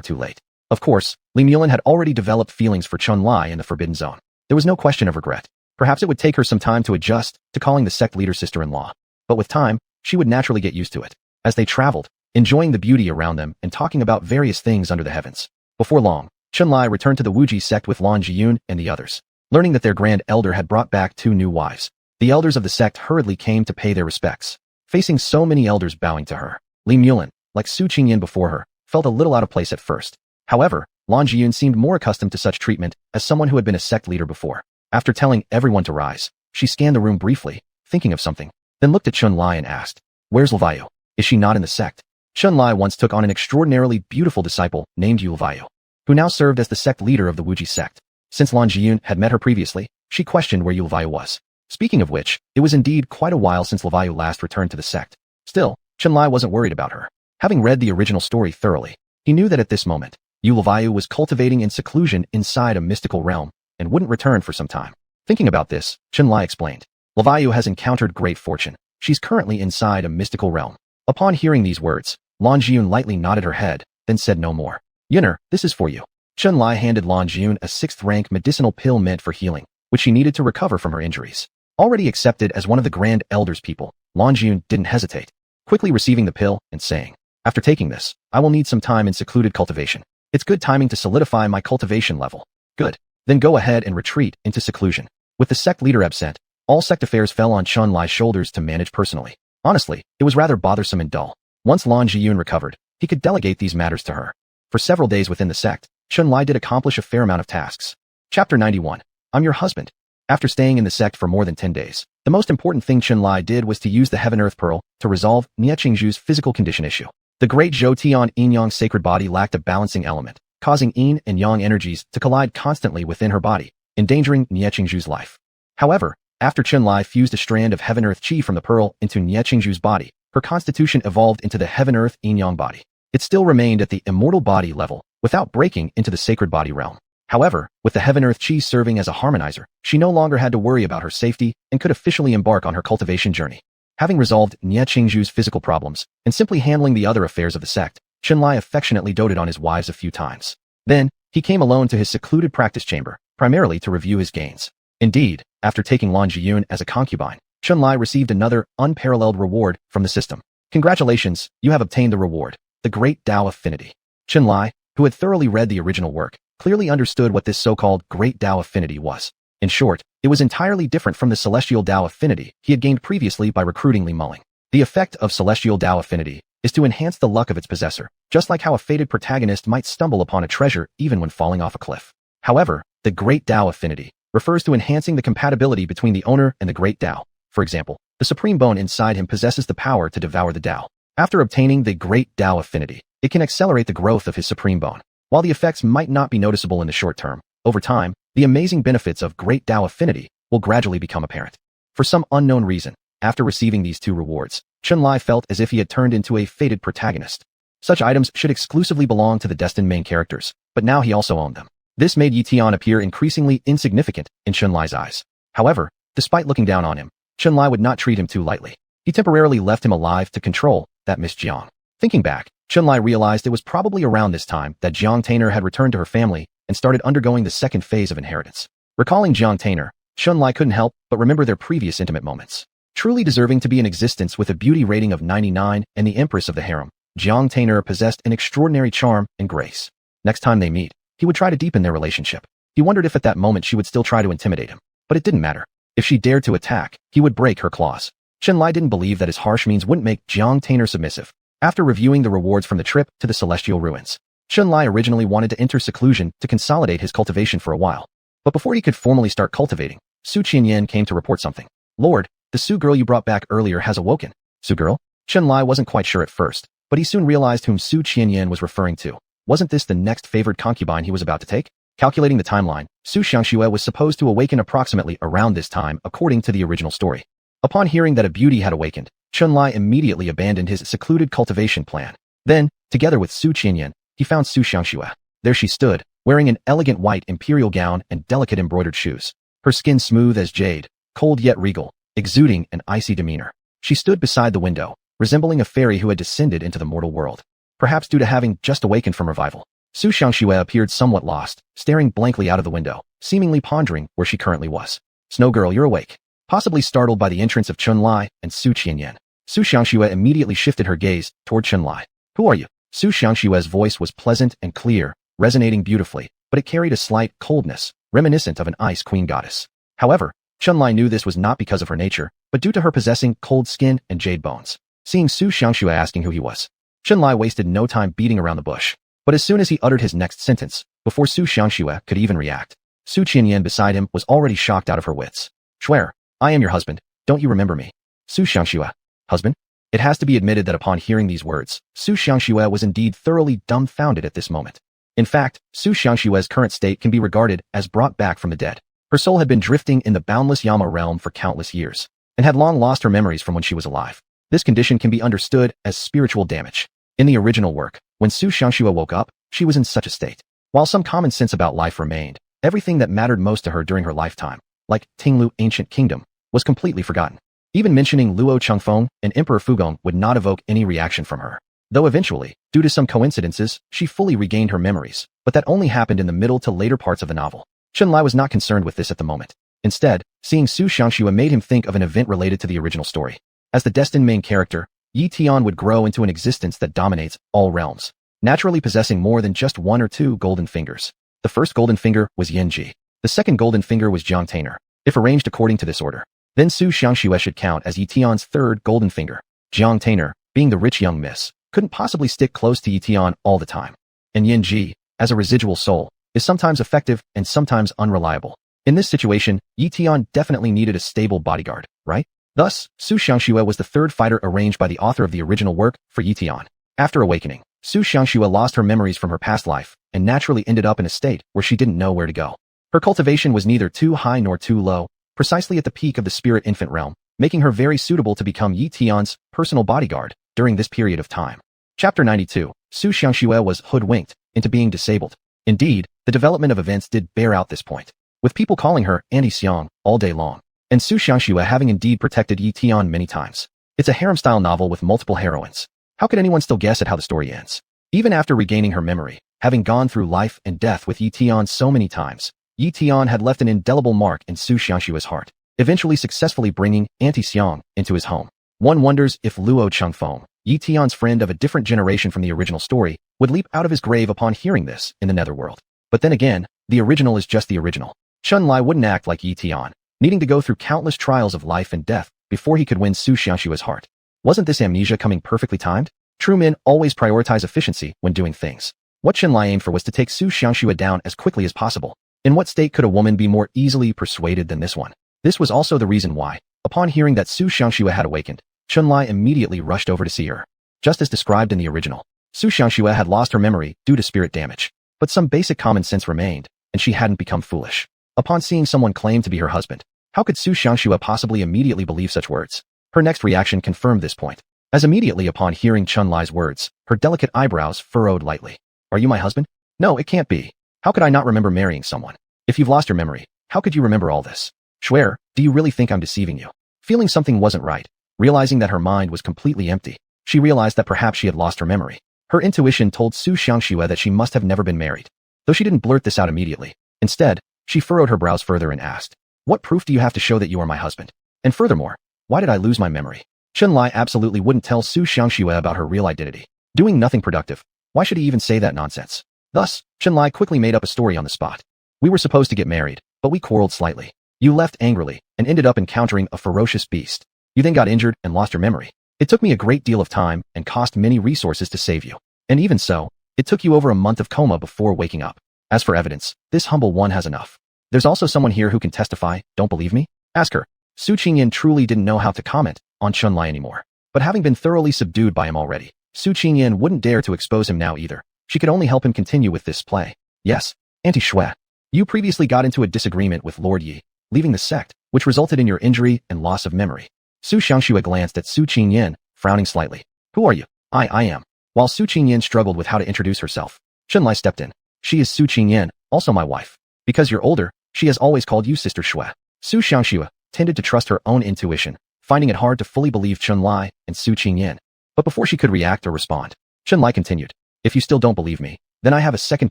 too late. Of course, Li Muling had already developed feelings for Chen Lai in the Forbidden Zone. There was no question of regret. Perhaps it would take her some time to adjust to calling the sect leader sister-in-law. But with time, she would naturally get used to it. As they traveled, enjoying the beauty around them and talking about various things under the heavens. Before long, Chen Lai returned to the Wuji sect with Lan Zhiyun and the others. Learning that their grand elder had brought back 2 new wives, the elders of the sect hurriedly came to pay their respects. Facing so many elders bowing to her, Li Mulan, like Su Ching Yen before her, felt a little out of place at first. However, Lan Zhiyun seemed more accustomed to such treatment as someone who had been a sect leader before. After telling everyone to rise, she scanned the room briefly, thinking of something, then looked at Chun Lai and asked, "Where's Lvayu? Is she not in the sect?" Chun Lai once took on an extraordinarily beautiful disciple named Lvayu, who now served as the sect leader of the Wuji sect. Since Lan Zhiyun had met her previously, she questioned where Lvayu was. Speaking of which, it was indeed quite a while since Lvayu last returned to the sect. Still, Chun Lai wasn't worried about her. Having read the original story thoroughly, he knew that at this moment, Lvayu was cultivating in seclusion inside a mystical realm, and wouldn't return for some time. Thinking about this, Chen Lai explained, "Lvayu has encountered great fortune. She's currently inside a mystical realm." Upon hearing these words, Lan Zhiyun lightly nodded her head, then said no more. "Yunner, this is for you." Chen Lai handed Lan Zhiyun a 6th-rank medicinal pill meant for healing, which she needed to recover from her injuries. Already accepted as one of the Grand Elders people, Lan Zhiyun didn't hesitate, quickly receiving the pill and saying, "After taking this, I will need some time in secluded cultivation. It's good timing to solidify my cultivation level." "Good. Then go ahead and retreat into seclusion." With the sect leader absent, all sect affairs fell on Chun Lai's shoulders to manage personally. Honestly, it was rather bothersome and dull. Once Lan Zhiyun recovered, he could delegate these matters to her. For several days within the sect, Chun Lai did accomplish a fair amount of tasks. Chapter 91. I'm your husband. After staying in the sect for more than 10 days, the most important thing Chun Lai did was to use the Heaven Earth Pearl to resolve Nie Qingzhu's physical condition issue. The great Ye Tian yin-yang sacred body lacked a balancing element, causing yin and yang energies to collide constantly within her body, endangering Ye Qingzhu's life. However, after Chun-Li fused a strand of heaven-earth chi from the pearl into Ye Qingzhu's body, her constitution evolved into the heaven-earth yin-yang body. It still remained at the immortal body level, without breaking into the sacred body realm. However, with the heaven-earth chi serving as a harmonizer, she no longer had to worry about her safety and could officially embark on her cultivation journey. Having resolved Ye Qingzhu's physical problems and simply handling the other affairs of the sect, Chun-Li affectionately doted on his wives a few times. Then, he came alone to his secluded practice chamber, primarily to review his gains. Indeed, after taking Lan Jiyun as a concubine, Chun-Li received another unparalleled reward from the system. Congratulations, you have obtained the reward, the Great Tao Affinity. Chun-Li, who had thoroughly read the original work, clearly understood what this so-called Great Tao Affinity was. In short, it was entirely different from the Celestial Tao Affinity he had gained previously by recruiting Li Mulling. The effect of Celestial Tao Affinity is to enhance the luck of its possessor, just like how a fated protagonist might stumble upon a treasure even when falling off a cliff. However, the Great Tao Affinity refers to enhancing the compatibility between the owner and the Great Tao. For example, the Supreme Bone inside him possesses the power to devour the Tao. After obtaining the Great Tao Affinity, it can accelerate the growth of his Supreme Bone. While the effects might not be noticeable in the short term, over time, the amazing benefits of Great Tao Affinity will gradually become apparent. For some unknown reason, after receiving these two rewards, Chun-Li felt as if he had turned into a fated protagonist. Such items should exclusively belong to the destined main characters, but now he also owned them. This made Ye Tian appear increasingly insignificant in Chun-Li's eyes. However, despite looking down on him, Chun-Li would not treat him too lightly. He temporarily left him alive to control that Miss Jiang. Thinking back, Chun-Li realized it was probably around this time that Jiang Tainer had returned to her family and started undergoing the second phase of inheritance. Recalling Jiang Tainer, Chun-Li couldn't help but remember their previous intimate moments. Truly deserving to be in existence with a beauty rating of 99 and the empress of the harem, Jiang Tainer possessed an extraordinary charm and grace. Next time they meet, he would try to deepen their relationship. He wondered if at that moment she would still try to intimidate him, but it didn't matter. If she dared to attack, he would break her claws. Chun-Li didn't believe that his harsh means wouldn't make Jiang Tainer submissive. After reviewing the rewards from the trip to the celestial ruins, Chun-Li originally wanted to enter seclusion to consolidate his cultivation for a while. But before he could formally start cultivating, Su Ching Yen came to report something. Lord, the Su girl you brought back earlier has awoken. Su girl? Chun-Li wasn't quite sure at first, but he soon realized whom Su Ching Yen was referring to. Wasn't this the next favored concubine he was about to take? Calculating the timeline, Su Xiangxue was supposed to awaken approximately around this time according to the original story. Upon hearing that a beauty had awakened, Chun-Li immediately abandoned his secluded cultivation plan. Then, together with Su Ching Yen, he found Su Xiangxue. There she stood, wearing an elegant white imperial gown and delicate embroidered shoes. Her skin smooth as jade, cold yet regal, exuding an icy demeanor. She stood beside the window, resembling a fairy who had descended into the mortal world. Perhaps due to having just awakened from revival, Su Xiangxue appeared somewhat lost, staring blankly out of the window, seemingly pondering where she currently was. Snow girl, you're awake. Possibly startled by the entrance of Chun-Li and Su Ching Yen, Su Xiangxue immediately shifted her gaze toward Chun-Li. Who are you? Su Xiangxue's voice was pleasant and clear, resonating beautifully, but it carried a slight coldness, reminiscent of an ice queen goddess. However, Chun-Li knew this was not because of her nature, but due to her possessing cold skin and jade bones. Seeing Su Xiangxue asking who he was, Chun-Li wasted no time beating around the bush. But as soon as he uttered his next sentence, before Su Xiangxue could even react, Su Ching Yen beside him was already shocked out of her wits. Swear, I am your husband, don't you remember me? Su Xiangxue. Husband? It has to be admitted that upon hearing these words, Su Xiangxue was indeed thoroughly dumbfounded at this moment. In fact, Su Xiangxue's current state can be regarded as brought back from the dead. Her soul had been drifting in the boundless Yama realm for countless years, and had long lost her memories from when she was alive. This condition can be understood as spiritual damage. In the original work, when Su Xiangxue woke up, she was in such a state. While some common sense about life remained, everything that mattered most to her during her lifetime, like Tinglu Ancient Kingdom, was completely forgotten. Even mentioning Luo Chengfeng and Emperor Fugong would not evoke any reaction from her. Though eventually, due to some coincidences, she fully regained her memories, but that only happened in the middle to later parts of the novel. Chun-Li was not concerned with this at the moment. Instead, seeing Su Xiangxue made him think of an event related to the original story. As the destined main character, Ye Tian would grow into an existence that dominates all realms, naturally possessing more than just one or two golden fingers. The first golden finger was Yanji. The second golden finger was Jiang Tainer, if arranged according to this order. Then Su Xiangxue should count as Ye Tian's third golden finger. Jiang Tainer, being the rich young miss, couldn't possibly stick close to Ye Tian all the time. And Yanji, as a residual soul, is sometimes effective and sometimes unreliable. In this situation, Ye Tian definitely needed a stable bodyguard, right? Thus, Su Xiangxue was the third fighter arranged by the author of the original work for Ye Tian. After awakening, Su Changxue lost her memories from her past life and naturally ended up in a state where she didn't know where to go. Her cultivation was neither too high nor too low, precisely at the peak of the spirit infant realm, making her very suitable to become Ye Tian's personal bodyguard during this period of time. Chapter 92. Su Changxue was hoodwinked into being disabled. Indeed, the development of events did bear out this point, with people calling her anti-Xiang all day long, and Su Changxue having indeed protected Ye Tian many times. It's a harem-style novel with multiple heroines. How could anyone still guess at how the story ends? Even after regaining her memory, having gone through life and death with Ye Tian so many times, Ye Tian had left an indelible mark in Su Changxue's heart, eventually successfully bringing anti-Xiang into his home. One wonders if Luo Chengfeng, Ye Tian's friend of a different generation from the original story, would leap out of his grave upon hearing this in the netherworld. But then again, the original is just the original. Chun-Li wouldn't act like Ye Tian, needing to go through countless trials of life and death before he could win Su Changxue's heart. Wasn't this amnesia coming perfectly timed? True men always prioritize efficiency when doing things. What Chun-Li aimed for was to take Su Changxue down as quickly as possible. In what state could a woman be more easily persuaded than this one? This was also the reason why, upon hearing that Su Changxue had awakened, Chun-Li immediately rushed over to see her. Just as described in the original, Su Changxue had lost her memory due to spirit damage, but some basic common sense remained, and she hadn't become foolish. Upon seeing someone claim to be her husband, how could Su Changxue possibly immediately believe such words? Her next reaction confirmed this point, as immediately upon hearing Chun-Li's words, her delicate eyebrows furrowed lightly. Are you my husband? No, it can't be. How could I not remember marrying someone? If you've lost your memory, how could you remember all this? Swear, do you really think I'm deceiving you? Feeling something wasn't right, realizing that her mind was completely empty, she realized that perhaps she had lost her memory. Her intuition told Su Changxue that she must have never been married, though she didn't blurt this out immediately. Instead, she furrowed her brows further and asked, what proof do you have to show that you are my husband? And furthermore, why did I lose my memory? Chun-Li absolutely wouldn't tell Su Changxue about her real identity. Doing nothing productive. Why should he even say that nonsense? Thus, Chun-Li quickly made up a story on the spot. We were supposed to get married, but we quarreled slightly. You left angrily and ended up encountering a ferocious beast. You then got injured and lost your memory. It took me a great deal of time and cost many resources to save you. And even so, it took you over a month of coma before waking up. As for evidence, this humble one has enough. There's also someone here who can testify. Don't believe me? Ask her. Su Ching Yen truly didn't know how to comment on Chun-Li anymore. But having been thoroughly subdued by him already, Su Ching Yen wouldn't dare to expose him now either. She could only help him continue with this play. Yes, Auntie Shui. You previously got into a disagreement with Lord Yi, leaving the sect, which resulted in your injury and loss of memory. Su Changxue glanced at Su Ching Yen, frowning slightly. Who are you? I am. While Su Ching Yen struggled with how to introduce herself, Chun-Li stepped in. She is Su Ching Yen, also my wife. Because you're older, she has always called you Sister Shui. Su Changxue tended to trust her own intuition, finding it hard to fully believe Chun-Li and Su Ching Yen. But before she could react or respond, Chun-Li continued. If you still don't believe me, then I have a second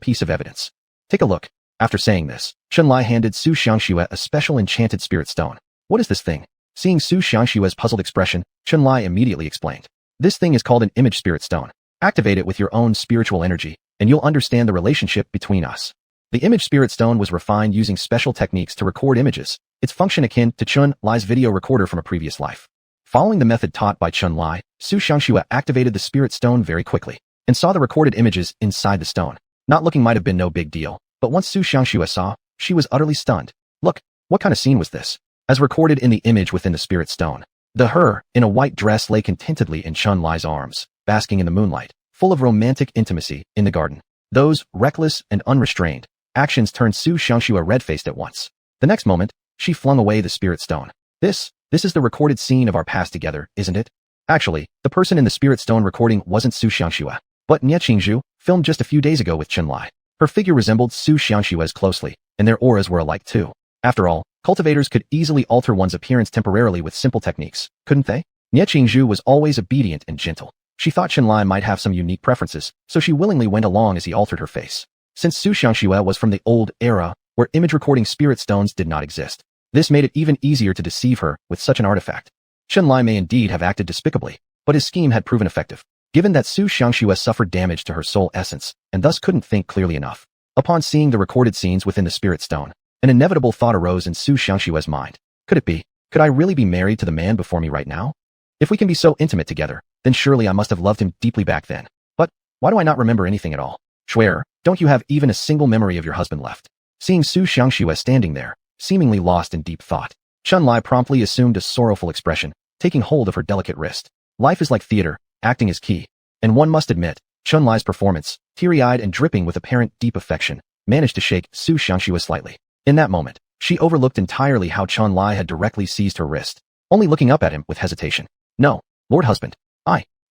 piece of evidence. Take a look. After saying this, Chun-Li handed Su Changxue a special enchanted spirit stone. What is this thing? Seeing Su Changxue's puzzled expression, Chun-Li immediately explained. This thing is called an image spirit stone. Activate it with your own spiritual energy, and you'll understand the relationship between us. The image spirit stone was refined using special techniques to record images, its function akin to Chun-Li's video recorder from a previous life. Following the method taught by Chun-Li, Su Changxue activated the spirit stone very quickly, and saw the recorded images inside the stone. Not looking might have been no big deal, but once Su Changxue saw, she was utterly stunned. Look, what kind of scene was this? As recorded in the image within the spirit stone, the her, in a white dress, lay contentedly in Chun-Li's arms, basking in the moonlight, full of romantic intimacy, in the garden. Those, reckless and unrestrained, actions turned Su Changxue red-faced at once. The next moment, she flung away the spirit stone. This is the recorded scene of our past together, isn't it? Actually, the person in the spirit stone recording wasn't Su Changxue, but Ye Tian, filmed just a few days ago with Chun-Li. Her figure resembled Su Changxue's closely, and their auras were alike too. After all, cultivators could easily alter one's appearance temporarily with simple techniques, couldn't they? Ye Tian was always obedient and gentle. She thought Chun-Li might have some unique preferences, so she willingly went along as he altered her face. Since Su Changxue was from the old era, where image recording spirit stones did not exist, this made it even easier to deceive her with such an artifact. Chun-Li may indeed have acted despicably, but his scheme had proven effective, given that Su Changxue suffered damage to her soul essence, and thus couldn't think clearly enough. Upon seeing the recorded scenes within the spirit stone, an inevitable thought arose in Su Changxue's mind. Could it be? Could I really be married to the man before me right now? If we can be so intimate together, then surely I must have loved him deeply back then. But why do I not remember anything at all? Swear, don't you have even a single memory of your husband left? Seeing Su Changxue standing there, seemingly lost in deep thought, Chun-Li promptly assumed a sorrowful expression, taking hold of her delicate wrist. Life is like theater, acting is key. And one must admit, Chun-Li's performance, teary-eyed and dripping with apparent deep affection, managed to shake Su Changxue slightly. In that moment, she overlooked entirely how Chun-Li had directly seized her wrist, only looking up at him with hesitation. No, Lord Husband,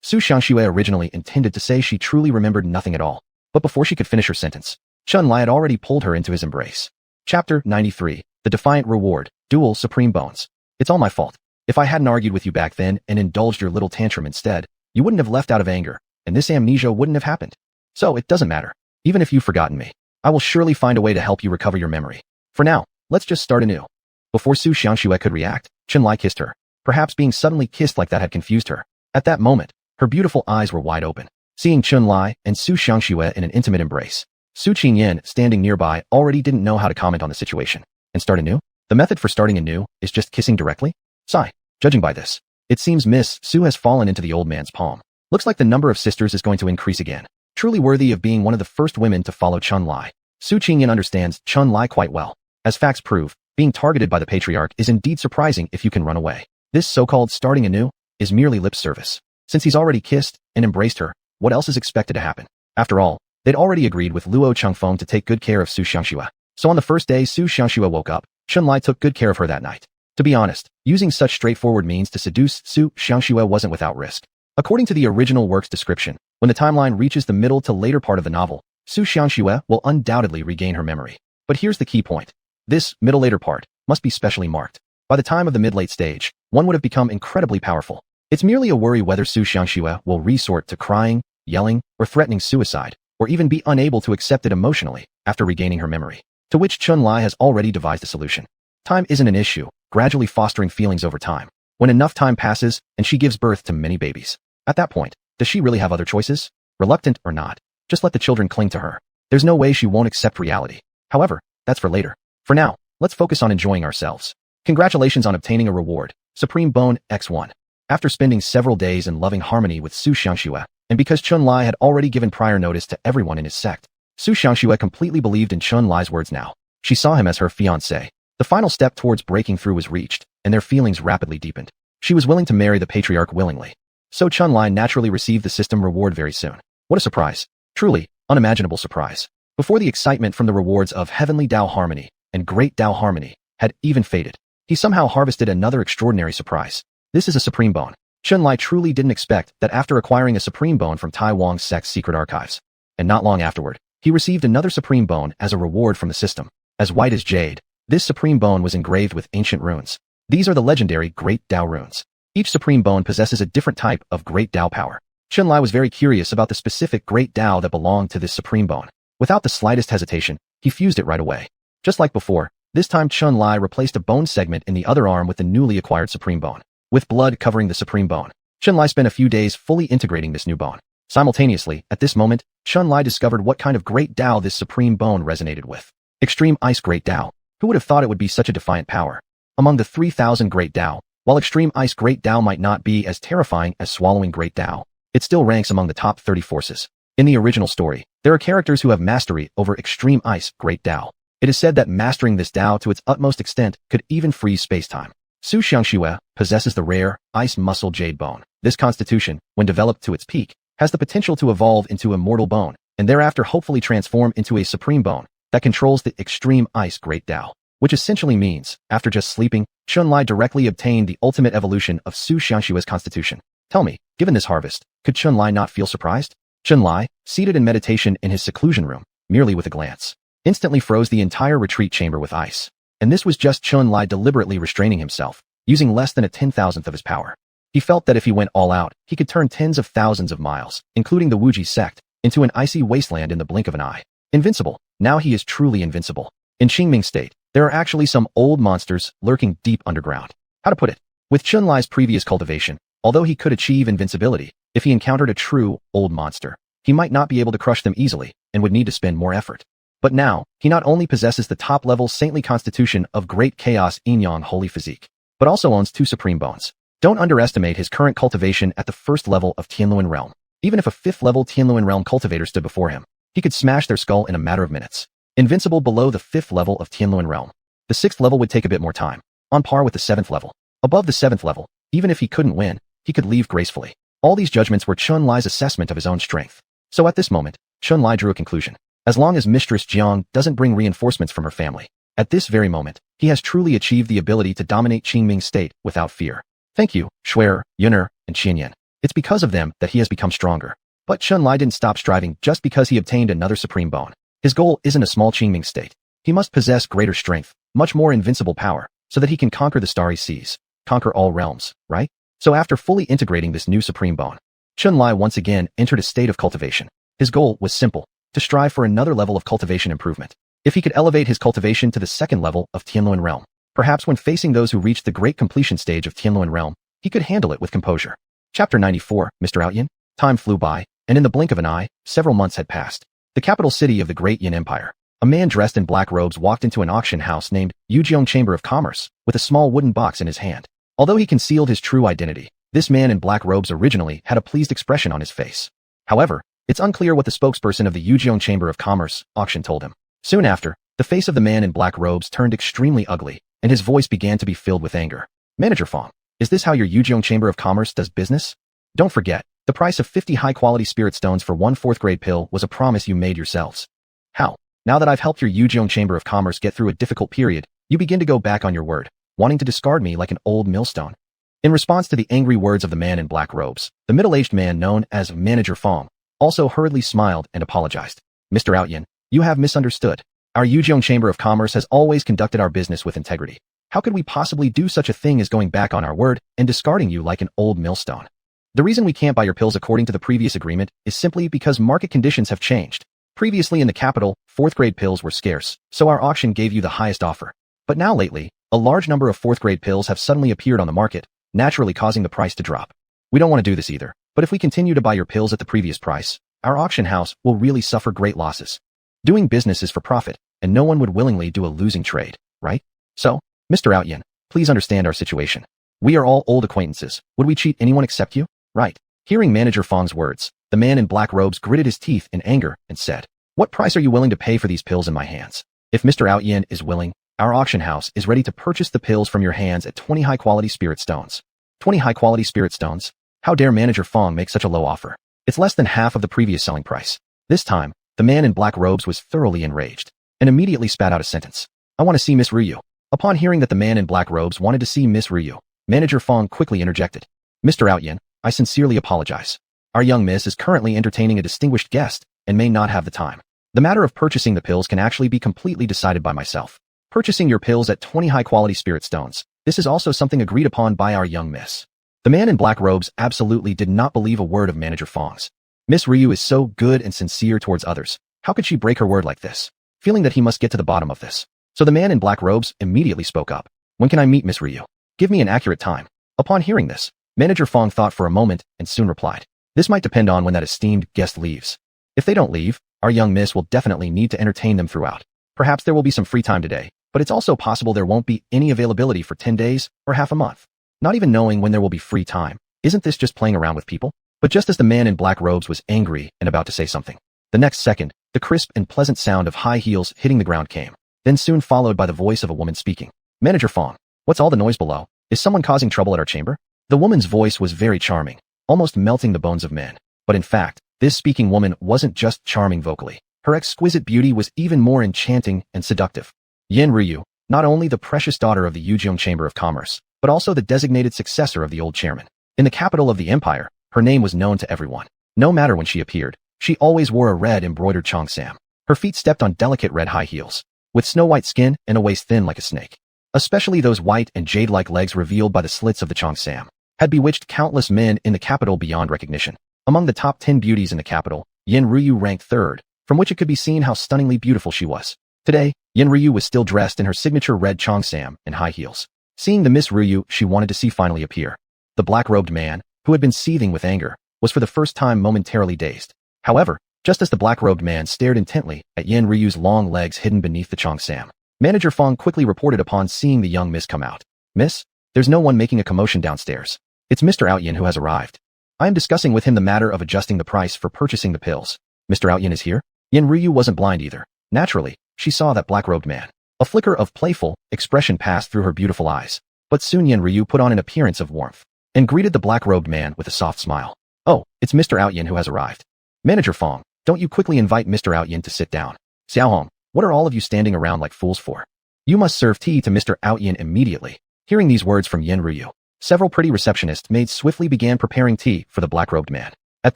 Su Changxue originally intended to say she truly remembered nothing at all, but before she could finish her sentence, Chun-Li had already pulled her into his embrace. Chapter 93, The Defiant Reward, Dual Supreme Bones. It's all my fault. If I hadn't argued with you back then and indulged your little tantrum instead, you wouldn't have left out of anger, and this amnesia wouldn't have happened. So it doesn't matter. Even if you've forgotten me, I will surely find a way to help you recover your memory. For now, let's just start anew. Before Su Changxue could react, Chun-Li kissed her. Perhaps being suddenly kissed like that had confused her. At that moment, her beautiful eyes were wide open, seeing Chun-Li and Su Changxue in an intimate embrace. Su Ching Yen, standing nearby, already didn't know how to comment on the situation. And start anew? The method for starting anew is just kissing directly? Sigh. Judging by this, it seems Miss Su has fallen into the old man's palm. Looks like the number of sisters is going to increase again. Truly worthy of being one of the first women to follow Chun-Li. Su Ching Yen understands Chun-Li quite well. As facts prove, being targeted by the patriarch is indeed surprising if you can run away. This so-called starting anew is merely lip service. Since he's already kissed and embraced her, what else is expected to happen? After all, they'd already agreed with Luo Changfeng to take good care of Su Changxue. So on the first day Su Changxue woke up, Chun-Li took good care of her that night. To be honest, using such straightforward means to seduce Su Changxue wasn't without risk. According to the original work's description, when the timeline reaches the middle to later part of the novel, Su Changxue will undoubtedly regain her memory. But here's the key point. This middle-later part must be specially marked. By the time of the mid-late stage, one would have become incredibly powerful. It's merely a worry whether Su Changxue will resort to crying, yelling, or threatening suicide, or even be unable to accept it emotionally after regaining her memory, to which Chun-Li has already devised a solution. Time isn't an issue, gradually fostering feelings over time. When enough time passes, and she gives birth to many babies. At that point, does she really have other choices? Reluctant or not, just let the children cling to her. There's no way she won't accept reality. However, that's for later. For now, let's focus on enjoying ourselves. Congratulations on obtaining a reward, Supreme Bone X1. After spending several days in loving harmony with Su Changxue, and because Chun-Li had already given prior notice to everyone in his sect, Su Changxue completely believed in Chun-Li's words now. She saw him as her fiancé. The final step towards breaking through was reached, and their feelings rapidly deepened. She was willing to marry the patriarch willingly. So Chun-Li naturally received the system reward very soon. What a surprise. Truly, unimaginable surprise. Before the excitement from the rewards of Heavenly Tao Harmony and Great Tao Harmony had even faded, he somehow harvested another extraordinary surprise. This is a Supreme Bone. Chun-Li truly didn't expect that after acquiring a Supreme Bone from Tai Wang's sect's secret archives, and not long afterward, he received another Supreme Bone as a reward from the system. As white as jade, this Supreme Bone was engraved with ancient runes. These are the legendary Great Tao runes. Each Supreme Bone possesses a different type of Great Tao power. Chun-Li was very curious about the specific Great Tao that belonged to this Supreme Bone. Without the slightest hesitation, he fused it right away. Just like before, this time Chun-Li replaced a bone segment in the other arm with the newly acquired Supreme Bone. With blood covering the Supreme Bone, Chun-Li spent a few days fully integrating this new bone. Simultaneously, at this moment, Chun-Li discovered what kind of Great Tao this Supreme Bone resonated with. Extreme Ice Great Tao. Who would have thought it would be such a defiant power? Among the 3,000 Great Tao, while Extreme Ice Great Tao might not be as terrifying as Swallowing Great Tao, it still ranks among the top 30 forces. In the original story, there are characters who have mastery over Extreme Ice Great Tao. It is said that mastering this Tao to its utmost extent could even freeze space-time. Su Changxue possesses the rare, ice muscle jade bone. This constitution, when developed to its peak, has the potential to evolve into Immortal Bone, and thereafter hopefully transform into a Supreme Bone that controls the Extreme Ice Great Tao. Which essentially means, after just sleeping, Chun-Li directly obtained the ultimate evolution of Su Changxue's constitution. Tell me, given this harvest, could Chun-Li not feel surprised? Chun-Li, seated in meditation in his seclusion room, merely with a glance, instantly froze the entire retreat chamber with ice. And this was just Chun-Li deliberately restraining himself, using less than a 10,000th of his power. He felt that if he went all out, he could turn tens of thousands of miles, including the Wuji sect, into an icy wasteland in the blink of an eye. Invincible. Now he is truly invincible. In Qingming State, there are actually some old monsters lurking deep underground. How to put it? With Chun-Li's previous cultivation, although he could achieve invincibility, if he encountered a true, old monster, he might not be able to crush them easily, and would need to spend more effort. But now, he not only possesses the top-level saintly constitution of Great Chaos Yin-Yang Holy Physique, but also owns 2 Supreme Bones. Don't underestimate his current cultivation at the first level of Tianluan Realm. Even if a 5th-level Tianluan Realm cultivator stood before him, he could smash their skull in a matter of minutes. Invincible below the 5th level of Tianluan Realm. The 6th level would take a bit more time, on par with the 7th level. Above the 7th level, even if he couldn't win, he could leave gracefully. All these judgments were Chun Lai's assessment of his own strength. So at this moment, Chun Lai drew a conclusion. As long as Mistress Jiang doesn't bring reinforcements from her family, at this very moment, he has truly achieved the ability to dominate Qingming's state without fear. Thank you, Shuer, Yuner, and Qianyan. It's because of them that he has become stronger. But Chun Lai didn't stop striving just because he obtained another supreme bone. His goal isn't a small Qingming state. He must possess greater strength, much more invincible power, so that he can conquer the starry seas, conquer all realms, right? So after fully integrating this new supreme bone, Chun Lai once again entered a state of cultivation. His goal was simple, to strive for another level of cultivation improvement. If he could elevate his cultivation to the second level of Tianluan realm, perhaps when facing those who reached the great completion stage of Tianluan realm, he could handle it with composure. Chapter 94, Mr. Out Yin. Time flew by, and in the blink of an eye, several months had passed. The capital city of the great Yin Empire. A man dressed in black robes walked into an auction house named Yujiong Chamber of Commerce, with a small wooden box in his hand. Although he concealed his true identity, this man in black robes originally had a pleased expression on his face. However, it's unclear what the spokesperson of the Yujiong Chamber of Commerce auction told him. Soon after, the face of the man in black robes turned extremely ugly, and his voice began to be filled with anger. Manager Fong, is this how your Yujiong Chamber of Commerce does business? Don't forget, the price of 50 high-quality spirit stones for one fourth-grade pill was a promise you made yourselves. How? Now that I've helped your Yujiong Chamber of Commerce get through a difficult period, you begin to go back on your word, wanting to discard me like an old millstone. In response to the angry words of the man in black robes, the middle-aged man known as Manager Fong also hurriedly smiled and apologized. Mr. Out Yin, you have misunderstood. Our Yujiong Chamber of Commerce has always conducted our business with integrity. How could we possibly do such a thing as going back on our word and discarding you like an old millstone? The reason we can't buy your pills according to the previous agreement is simply because market conditions have changed. Previously in the capital, fourth-grade pills were scarce, so our auction gave you the highest offer. But now lately, a large number of fourth-grade pills have suddenly appeared on the market, naturally causing the price to drop. We don't want to do this either, but if we continue to buy your pills at the previous price, our auction house will really suffer great losses. Doing business is for profit, and no one would willingly do a losing trade, right? So, Mr. Out Yin, please understand our situation. We are all old acquaintances. Would we cheat anyone except you? Right. Hearing Manager Fong's words, the man in black robes gritted his teeth in anger and said, "What price are you willing to pay for these pills in my hands? If Mr. Out Yin is willing, our auction house is ready to purchase the pills from your hands at 20 high-quality spirit stones." 20 high-quality spirit stones? How dare Manager Fong make such a low offer? It's less than half of the previous selling price. This time, the man in black robes was thoroughly enraged and immediately spat out a sentence. "I want to see Miss Ryu." Upon hearing that the man in black robes wanted to see Miss Ryu, Manager Fong quickly interjected. "Mr. Out Yin, I sincerely apologize. Our young miss is currently entertaining a distinguished guest and may not have the time. The matter of purchasing the pills can actually be completely decided by myself. Purchasing your pills at 20 high-quality spirit stones. This is also something agreed upon by our young miss." The man in black robes absolutely did not believe a word of Manager Fong's. Miss Ryu is so good and sincere towards others. How could she break her word like this? Feeling that he must get to the bottom of this. So the man in black robes immediately spoke up. "When can I meet Miss Ryu? Give me an accurate time." Upon hearing this, Manager Fong thought for a moment and soon replied, "This might depend on when that esteemed guest leaves. If they don't leave, our young miss will definitely need to entertain them throughout. Perhaps there will be some free time today, but it's also possible there won't be any availability for 10 days or half a month. Not even knowing when there will be free time. Isn't this just playing around with people?" But just as the man in black robes was angry and about to say something, the next second, the crisp and pleasant sound of high heels hitting the ground came, then soon followed by the voice of a woman speaking. "Manager Fong, what's all the noise below? Is someone causing trouble at our chamber?" The woman's voice was very charming, almost melting the bones of men. But in fact, this speaking woman wasn't just charming vocally. Her exquisite beauty was even more enchanting and seductive. Yin Ryu, not only the precious daughter of the Yujiong Chamber of Commerce, but also the designated successor of the old chairman. In the capital of the empire, her name was known to everyone. No matter when she appeared, she always wore a red embroidered cheongsam. Her feet stepped on delicate red high heels, with snow-white skin and a waist thin like a snake. Especially those white and jade-like legs revealed by the slits of the cheongsam had bewitched countless men in the capital beyond recognition. Among the top 10 beauties in the capital, Yin Ryu ranked third, from which it could be seen how stunningly beautiful she was. Today, Yin Ryu was still dressed in her signature red cheongsam and high heels. Seeing the Miss Ryu she wanted to see finally appear, the black-robed man, who had been seething with anger, was for the first time momentarily dazed. However, just as the black-robed man stared intently at Yin Ryu's long legs hidden beneath the cheongsam, Manager Fong quickly reported upon seeing the young miss come out. "Miss, there's no one making a commotion downstairs. It's Mr. Out Yin who has arrived. I am discussing with him the matter of adjusting the price for purchasing the pills. Mr. Out Yin is here?" Yin Ryu wasn't blind either. Naturally, she saw that black-robed man. A flicker of playful expression passed through her beautiful eyes. But soon Yin Ryu put on an appearance of warmth and greeted the black-robed man with a soft smile. Oh, it's Mr. Outyin who has arrived. Manager Fong, don't you quickly invite Mr. Outyin to sit down. Xiaohong, what are all of you standing around like fools for? You must serve tea to Mr. Outyin immediately. Hearing these words from Yen Ryu, several pretty receptionist maids swiftly began preparing tea for the black-robed man. At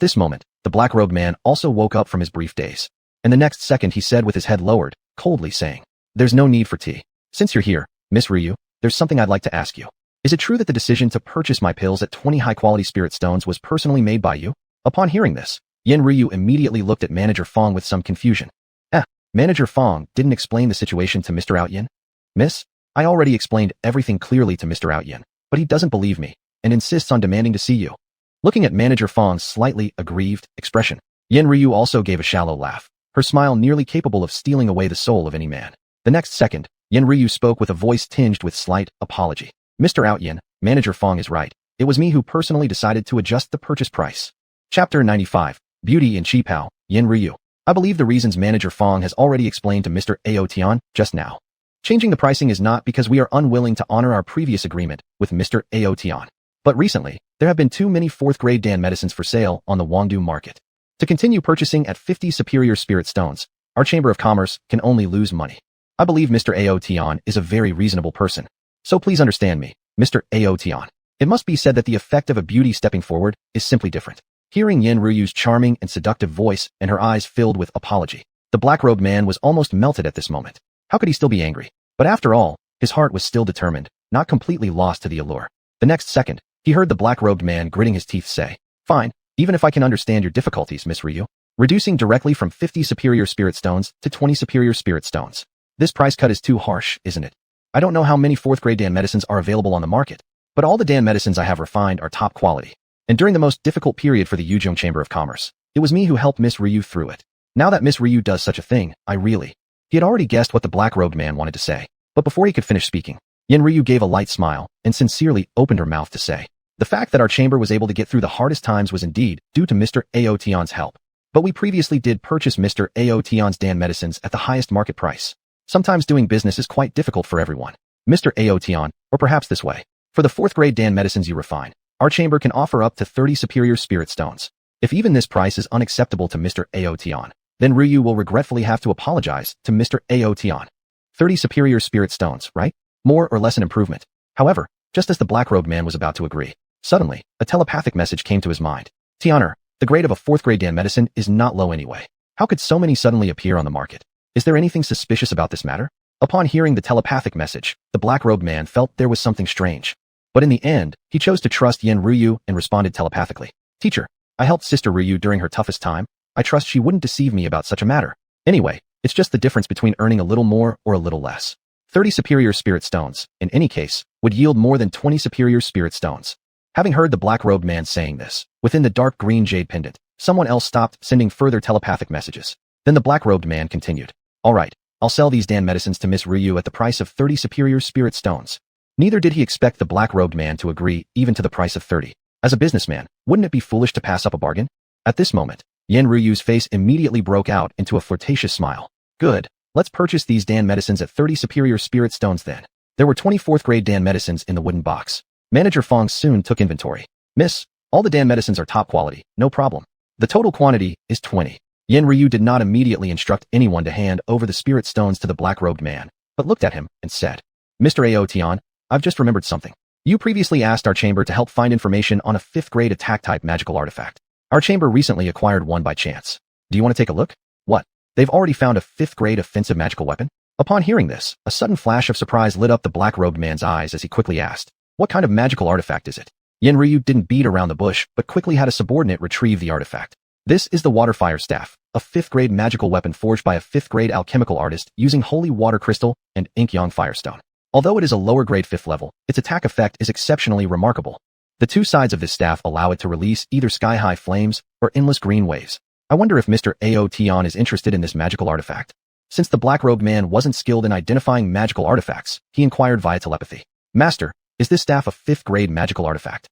this moment, the black-robed man also woke up from his brief daze. And the next second he said with his head lowered, coldly saying, "There's no need for tea. Since you're here, Miss Ryu, there's something I'd like to ask you. Is it true that the decision to purchase my pills at 20 high-quality spirit stones was personally made by you?" Upon hearing this, Yen Ryu immediately looked at Manager Fong with some confusion. Manager Fong didn't explain the situation to Mr. Outyin? Miss, I already explained everything clearly to Mr. Outyin, but he doesn't believe me and insists on demanding to see you. Looking at Manager Fong's slightly aggrieved expression, Yen Ryu also gave a shallow laugh, her smile nearly capable of stealing away the soul of any man. The next second, Yen Ryu spoke with a voice tinged with slight apology. Mr. Outyin, Manager Fong is right. It was me who personally decided to adjust the purchase price. Chapter 95, Beauty in Qipao, Yen Ryu. I believe the reasons Manager Fong has already explained to Mr. Ye Tian just now. Changing the pricing is not because we are unwilling to honor our previous agreement with Mr. Ye Tian. But recently, there have been too many 4th grade Dan medicines for sale on the Wangdu market. To continue purchasing at 50 superior spirit stones, our Chamber of Commerce can only lose money. I believe Mr. Ye Tian is a very reasonable person. So please understand me, Mr. Ye Tian. It must be said that the effect of a beauty stepping forward is simply different. Hearing Yen Ryu's charming and seductive voice and her eyes filled with apology, the black-robed man was almost melted at this moment. How could he still be angry? But after all, his heart was still determined, not completely lost to the allure. The next second, he heard the black-robed man gritting his teeth say, "Fine, even if I can understand your difficulties, Miss Ryu. Reducing directly from 50 superior spirit stones to 20 superior spirit stones. This price cut is too harsh, isn't it? I don't know how many 4th grade Dan medicines are available on the market, but all the Dan medicines I have refined are top quality. And during the most difficult period for the Yuzhong Chamber of Commerce, it was me who helped Miss Ryu through it. Now that Miss Ryu does such a thing, He had already guessed what the black-robed man wanted to say, but before he could finish speaking, Yen Ryu gave a light smile and sincerely opened her mouth to say, "The fact that our chamber was able to get through the hardest times was indeed due to Mr. Ye Tian's help. But we previously did purchase Mr. Ye Tian's Dan medicines at the highest market price. Sometimes doing business is quite difficult for everyone. Mr. Ye Tian, or perhaps this way. For the 4th grade Dan medicines you refine, our chamber can offer up to 30 superior spirit stones. If even this price is unacceptable to Mr. Ye Tian, then Ryu will regretfully have to apologize to Mr. Ye Tian. 30 superior spirit stones, right? More or less an improvement." However, just as the black-robed man was about to agree, suddenly, a telepathic message came to his mind. "Tianer, the grade of a 4th grade Dan medicine is not low anyway. How could so many suddenly appear on the market? Is there anything suspicious about this matter?" Upon hearing the telepathic message, the black-robed man felt there was something strange. But in the end, he chose to trust Yen Ryu and responded telepathically. "Teacher, I helped Sister Ryu during her toughest time. I trust she wouldn't deceive me about such a matter. Anyway, it's just the difference between earning a little more or a little less. 30 superior spirit stones, in any case, would yield more than 20 superior spirit stones." Having heard the black-robed man saying this, within the dark green jade pendant, someone else stopped sending further telepathic messages. Then the black-robed man continued, "All right, I'll sell these Dan medicines to Miss Ryu at the price of 30 superior spirit stones." Neither did he expect the black-robed man to agree even to the price of 30. As a businessman, wouldn't it be foolish to pass up a bargain? At this moment, Yen Ryu's face immediately broke out into a flirtatious smile. "Good, let's purchase these Dan medicines at 30 superior spirit stones then." There were 20 4th grade Dan medicines in the wooden box. Manager Fong soon took inventory. "Miss, all the Dan medicines are top quality, no problem. The total quantity is 20. Yen Ryu did not immediately instruct anyone to hand over the spirit stones to the black-robed man, but looked at him and said, "Mr. Ye Tian, I've just remembered something. You previously asked our chamber to help find information on a 5th grade attack-type magical artifact. Our chamber recently acquired one by chance. Do you want to take a look?" "What? They've already found a 5th grade offensive magical weapon?" Upon hearing this, a sudden flash of surprise lit up the black-robed man's eyes as he quickly asked, "What kind of magical artifact is it?" Yen Ryu didn't beat around the bush, but quickly had a subordinate retrieve the artifact. "This is the Waterfire Staff, a 5th grade magical weapon forged by a 5th grade alchemical artist using holy water crystal and ink-yang firestone. Although it is a lower grade 5th level, its attack effect is exceptionally remarkable. The two sides of this staff allow it to release either sky-high flames or endless green waves. I wonder if Mr. Ye Tian is interested in this magical artifact." Since the black-robed man wasn't skilled in identifying magical artifacts, he inquired via telepathy, "Master, is this staff a 5th grade magical artifact?"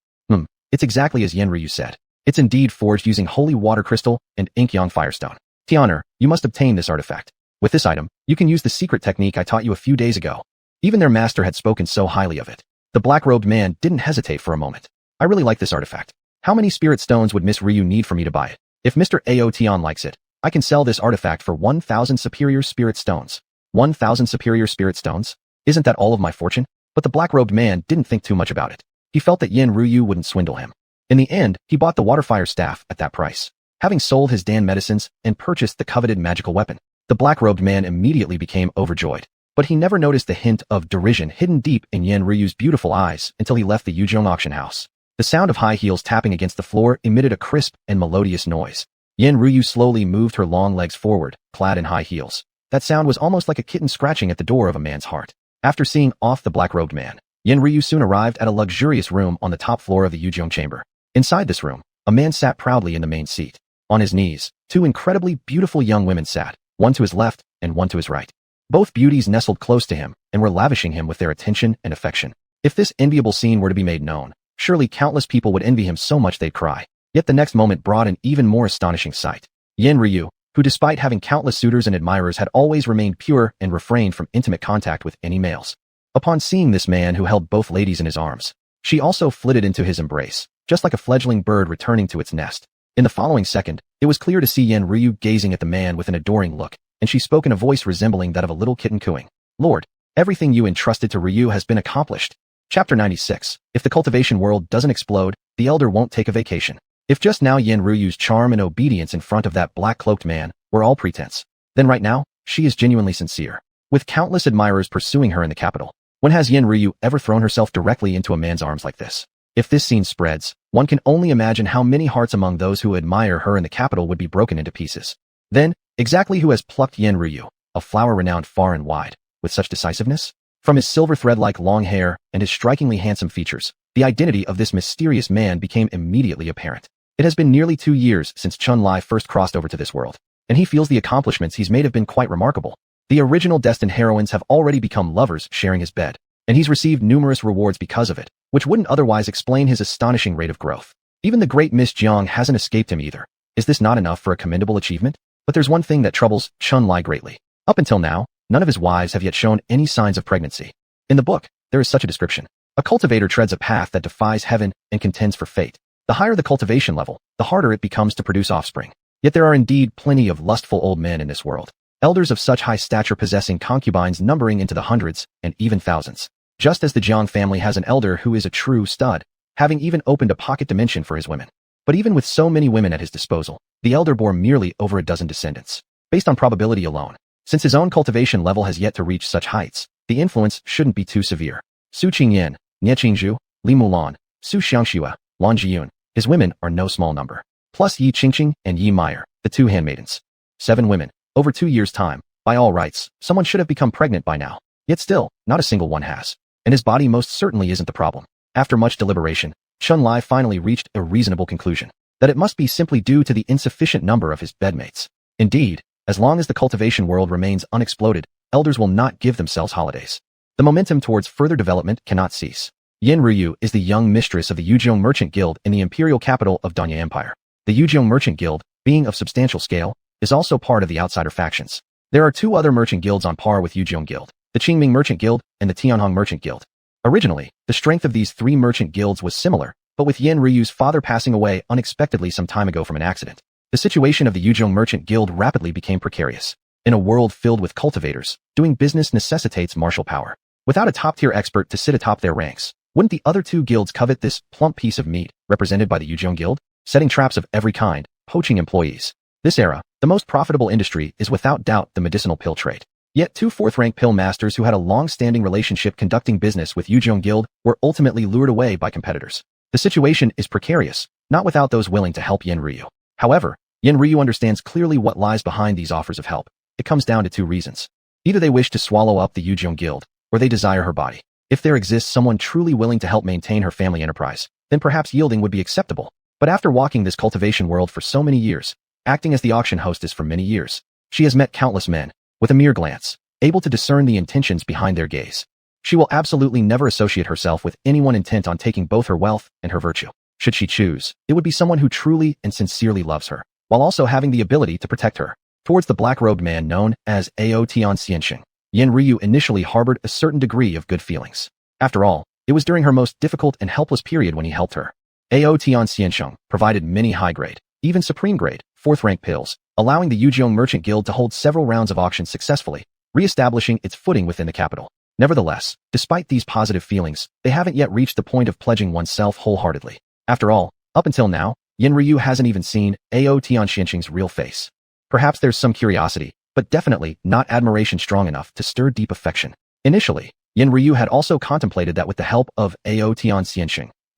It's exactly as Yen Ryu said. It's indeed forged using holy water crystal and ink-yang firestone. Tianer, you must obtain this artifact. With this item, you can use the secret technique I taught you a few days ago." Even their master had spoken so highly of it. The black-robed man didn't hesitate for a moment. "I really like this artifact. How many spirit stones would Miss Ryu need for me to buy it? If Mr. Ye Tian likes it, I can sell this artifact for 1,000 superior spirit stones. 1,000 superior spirit stones? Isn't that all of my fortune? But the black-robed man didn't think too much about it. He felt that Yen Ryu wouldn't swindle him. In the end, he bought the waterfire staff at that price. Having sold his Dan medicines and purchased the coveted magical weapon, the black-robed man immediately became overjoyed. But he never noticed the hint of derision hidden deep in Yen Ryu's beautiful eyes until he left the Yuzhong auction house. The sound of high heels tapping against the floor emitted a crisp and melodious noise. Yen Ryu slowly moved her long legs forward, clad in high heels. That sound was almost like a kitten scratching at the door of a man's heart. After seeing off the black-robed man, Yen Ryu soon arrived at a luxurious room on the top floor of the Yuzhong chamber. Inside this room, a man sat proudly in the main seat. On his knees, two incredibly beautiful young women sat, one to his left and one to his right. Both beauties nestled close to him and were lavishing him with their attention and affection. If this enviable scene were to be made known, surely countless people would envy him so much they'd cry. Yet the next moment brought an even more astonishing sight. Yen Ryu, who despite having countless suitors and admirers had always remained pure and refrained from intimate contact with any males. Upon seeing this man who held both ladies in his arms, she also flitted into his embrace, just like a fledgling bird returning to its nest. In the following second, it was clear to see Yen Ryu gazing at the man with an adoring look, and she spoke in a voice resembling that of a little kitten cooing. Lord, everything you entrusted to Ryu has been accomplished. Chapter 96. If the cultivation world doesn't explode, the elder won't take a vacation. If just now Yen Ryu's charm and obedience in front of that black-cloaked man were all pretense, then right now, she is genuinely sincere. With countless admirers pursuing her in the capital, when has Yen Ryu ever thrown herself directly into a man's arms like this? If this scene spreads, one can only imagine how many hearts among those who admire her in the capital would be broken into pieces. Then, exactly who has plucked Yen Ryu, a flower renowned far and wide, with such decisiveness? From his silver thread-like long hair and his strikingly handsome features, the identity of this mysterious man became immediately apparent. It has been nearly 2 years since Chun-Li first crossed over to this world, and he feels the accomplishments he's made have been quite remarkable. The original destined heroines have already become lovers sharing his bed, and he's received numerous rewards because of it, which wouldn't otherwise explain his astonishing rate of growth. Even the great Miss Jang hasn't escaped him either. Is this not enough for a commendable achievement? But there's one thing that troubles Chun-Li greatly. Up until now, none of his wives have yet shown any signs of pregnancy. In the book, there is such a description. A cultivator treads a path that defies heaven and contends for fate. The higher the cultivation level, the harder it becomes to produce offspring. Yet there are indeed plenty of lustful old men in this world. Elders of such high stature possessing concubines numbering into the hundreds and even thousands. Just as the Jang family has an elder who is a true stud, having even opened a pocket dimension for his women. But even with so many women at his disposal, the elder bore merely over a dozen descendants. Based on probability alone, since his own cultivation level has yet to reach such heights, the influence shouldn't be too severe. Su Ching Yen, Nie Qingzhu, Li Mulan, Su Xiangxue, Lan Jiyun, his women are no small number. Plus Yi Qingqing and Yi Meyer, the 2 handmaidens. 7 women, over 2 years' time. By all rights, someone should have become pregnant by now. Yet still, not a single one has. And his body most certainly isn't the problem. After much deliberation, Chun-Li finally reached a reasonable conclusion, that it must be simply due to the insufficient number of his bedmates. Indeed, as long as the cultivation world remains unexploded, elders will not give themselves holidays. The momentum towards further development cannot cease. Yen Ryu is the young mistress of the Yuzhong Merchant Guild in the imperial capital of Danya Empire. The Yuzhong Merchant Guild, being of substantial scale, is also part of the outsider factions. There are 2 other merchant guilds on par with Yuzhong Guild, the Qingming Merchant Guild and the Tianhong Merchant Guild. Originally, the strength of these 3 merchant guilds was similar, but with Yen Ryu's father passing away unexpectedly some time ago from an accident, the situation of the Yuzhong Merchant Guild rapidly became precarious. In a world filled with cultivators, doing business necessitates martial power. Without a top-tier expert to sit atop their ranks, wouldn't the other 2 guilds covet this plump piece of meat, represented by the Yuzhong Guild, setting traps of every kind, poaching employees? This era, the most profitable industry is without doubt the medicinal pill trade. Yet 2 fourth-rank pill masters who had a long-standing relationship conducting business with Yuzhong Guild were ultimately lured away by competitors. The situation is precarious, not without those willing to help Yen Ryu. However, Yen Ryu understands clearly what lies behind these offers of help. It comes down to 2 reasons. Either they wish to swallow up the Yuzhong Guild, or they desire her body. If there exists someone truly willing to help maintain her family enterprise, then perhaps yielding would be acceptable. But after walking this cultivation world for so many years, acting as the auction hostess for many years, she has met countless men, with a mere glance, able to discern the intentions behind their gaze. She will absolutely never associate herself with anyone intent on taking both her wealth and her virtue. Should she choose, it would be someone who truly and sincerely loves her, while also having the ability to protect her. Towards the black-robed man known as Ye Tian Xianxing, Yen Ryu initially harbored a certain degree of good feelings. After all, it was during her most difficult and helpless period when he helped her. Ye Tian provided many high-grade, even supreme-grade, fourth-rank pills, allowing the Yujiang Merchant Guild to hold several rounds of auctions successfully, re-establishing its footing within the capital. Nevertheless, despite these positive feelings, they haven't yet reached the point of pledging oneself wholeheartedly. After all, up until now, Yin Ryu hasn't even seen Ye Tian's real face. Perhaps there's some curiosity, but definitely not admiration strong enough to stir deep affection. Initially, Yin Ryu had also contemplated that with the help of Ye Tian,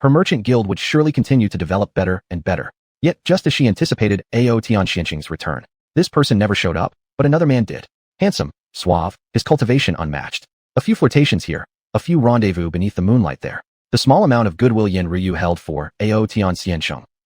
her merchant guild would surely continue to develop better and better. Yet, just as she anticipated Ye Tian's return, this person never showed up, but another man did. Handsome, suave, his cultivation unmatched. A few flirtations here, a few rendezvous beneath the moonlight there. The small amount of goodwill Yin Ryu held for Ye Tian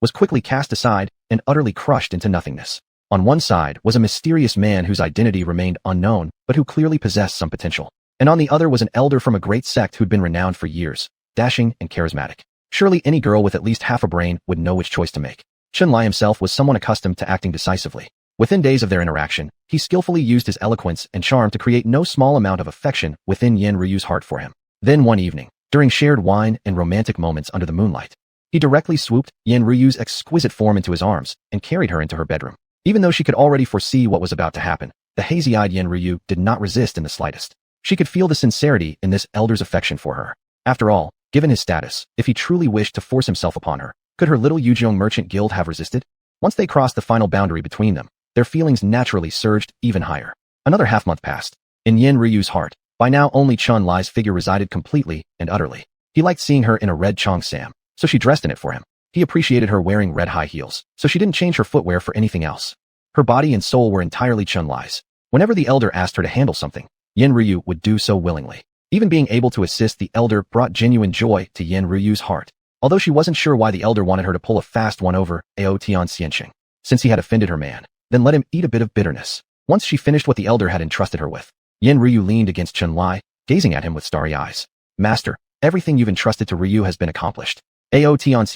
was quickly cast aside and utterly crushed into nothingness. On one side was a mysterious man whose identity remained unknown, but who clearly possessed some potential. And on the other was an elder from a great sect who'd been renowned for years, dashing and charismatic. Surely any girl with at least half a brain would know which choice to make. Chunlai himself was someone accustomed to acting decisively. Within days of their interaction, he skillfully used his eloquence and charm to create no small amount of affection within Yin Ryu's heart for him. Then one evening, during shared wine and romantic moments under the moonlight, he directly swooped Yin Ryu's exquisite form into his arms and carried her into her bedroom. Even though she could already foresee what was about to happen, the hazy-eyed Yin Ryu did not resist in the slightest. She could feel the sincerity in this elder's affection for her. After all, given his status, if he truly wished to force himself upon her, could her little Yujiang Merchant Guild have resisted? Once they crossed the final boundary between them, their feelings naturally surged even higher. Another half-month passed. In Yin Ryu's heart, by now only Chun-Lai's figure resided completely and utterly. He liked seeing her in a red cheongsam, so she dressed in it for him. He appreciated her wearing red high heels, so she didn't change her footwear for anything else. Her body and soul were entirely Chun-Lai's. Whenever the elder asked her to handle something, Yin Ryu would do so willingly. Even being able to assist the elder brought genuine joy to Yin Ryu's heart. Although she wasn't sure why the elder wanted her to pull a fast one over Ye Tian, since he had offended her man, then let him eat a bit of bitterness. Once she finished what the elder had entrusted her with, Yin Ryu leaned against Chun-Lai, gazing at him with starry eyes. Master, everything you've entrusted to Ryu has been accomplished. Ye Tian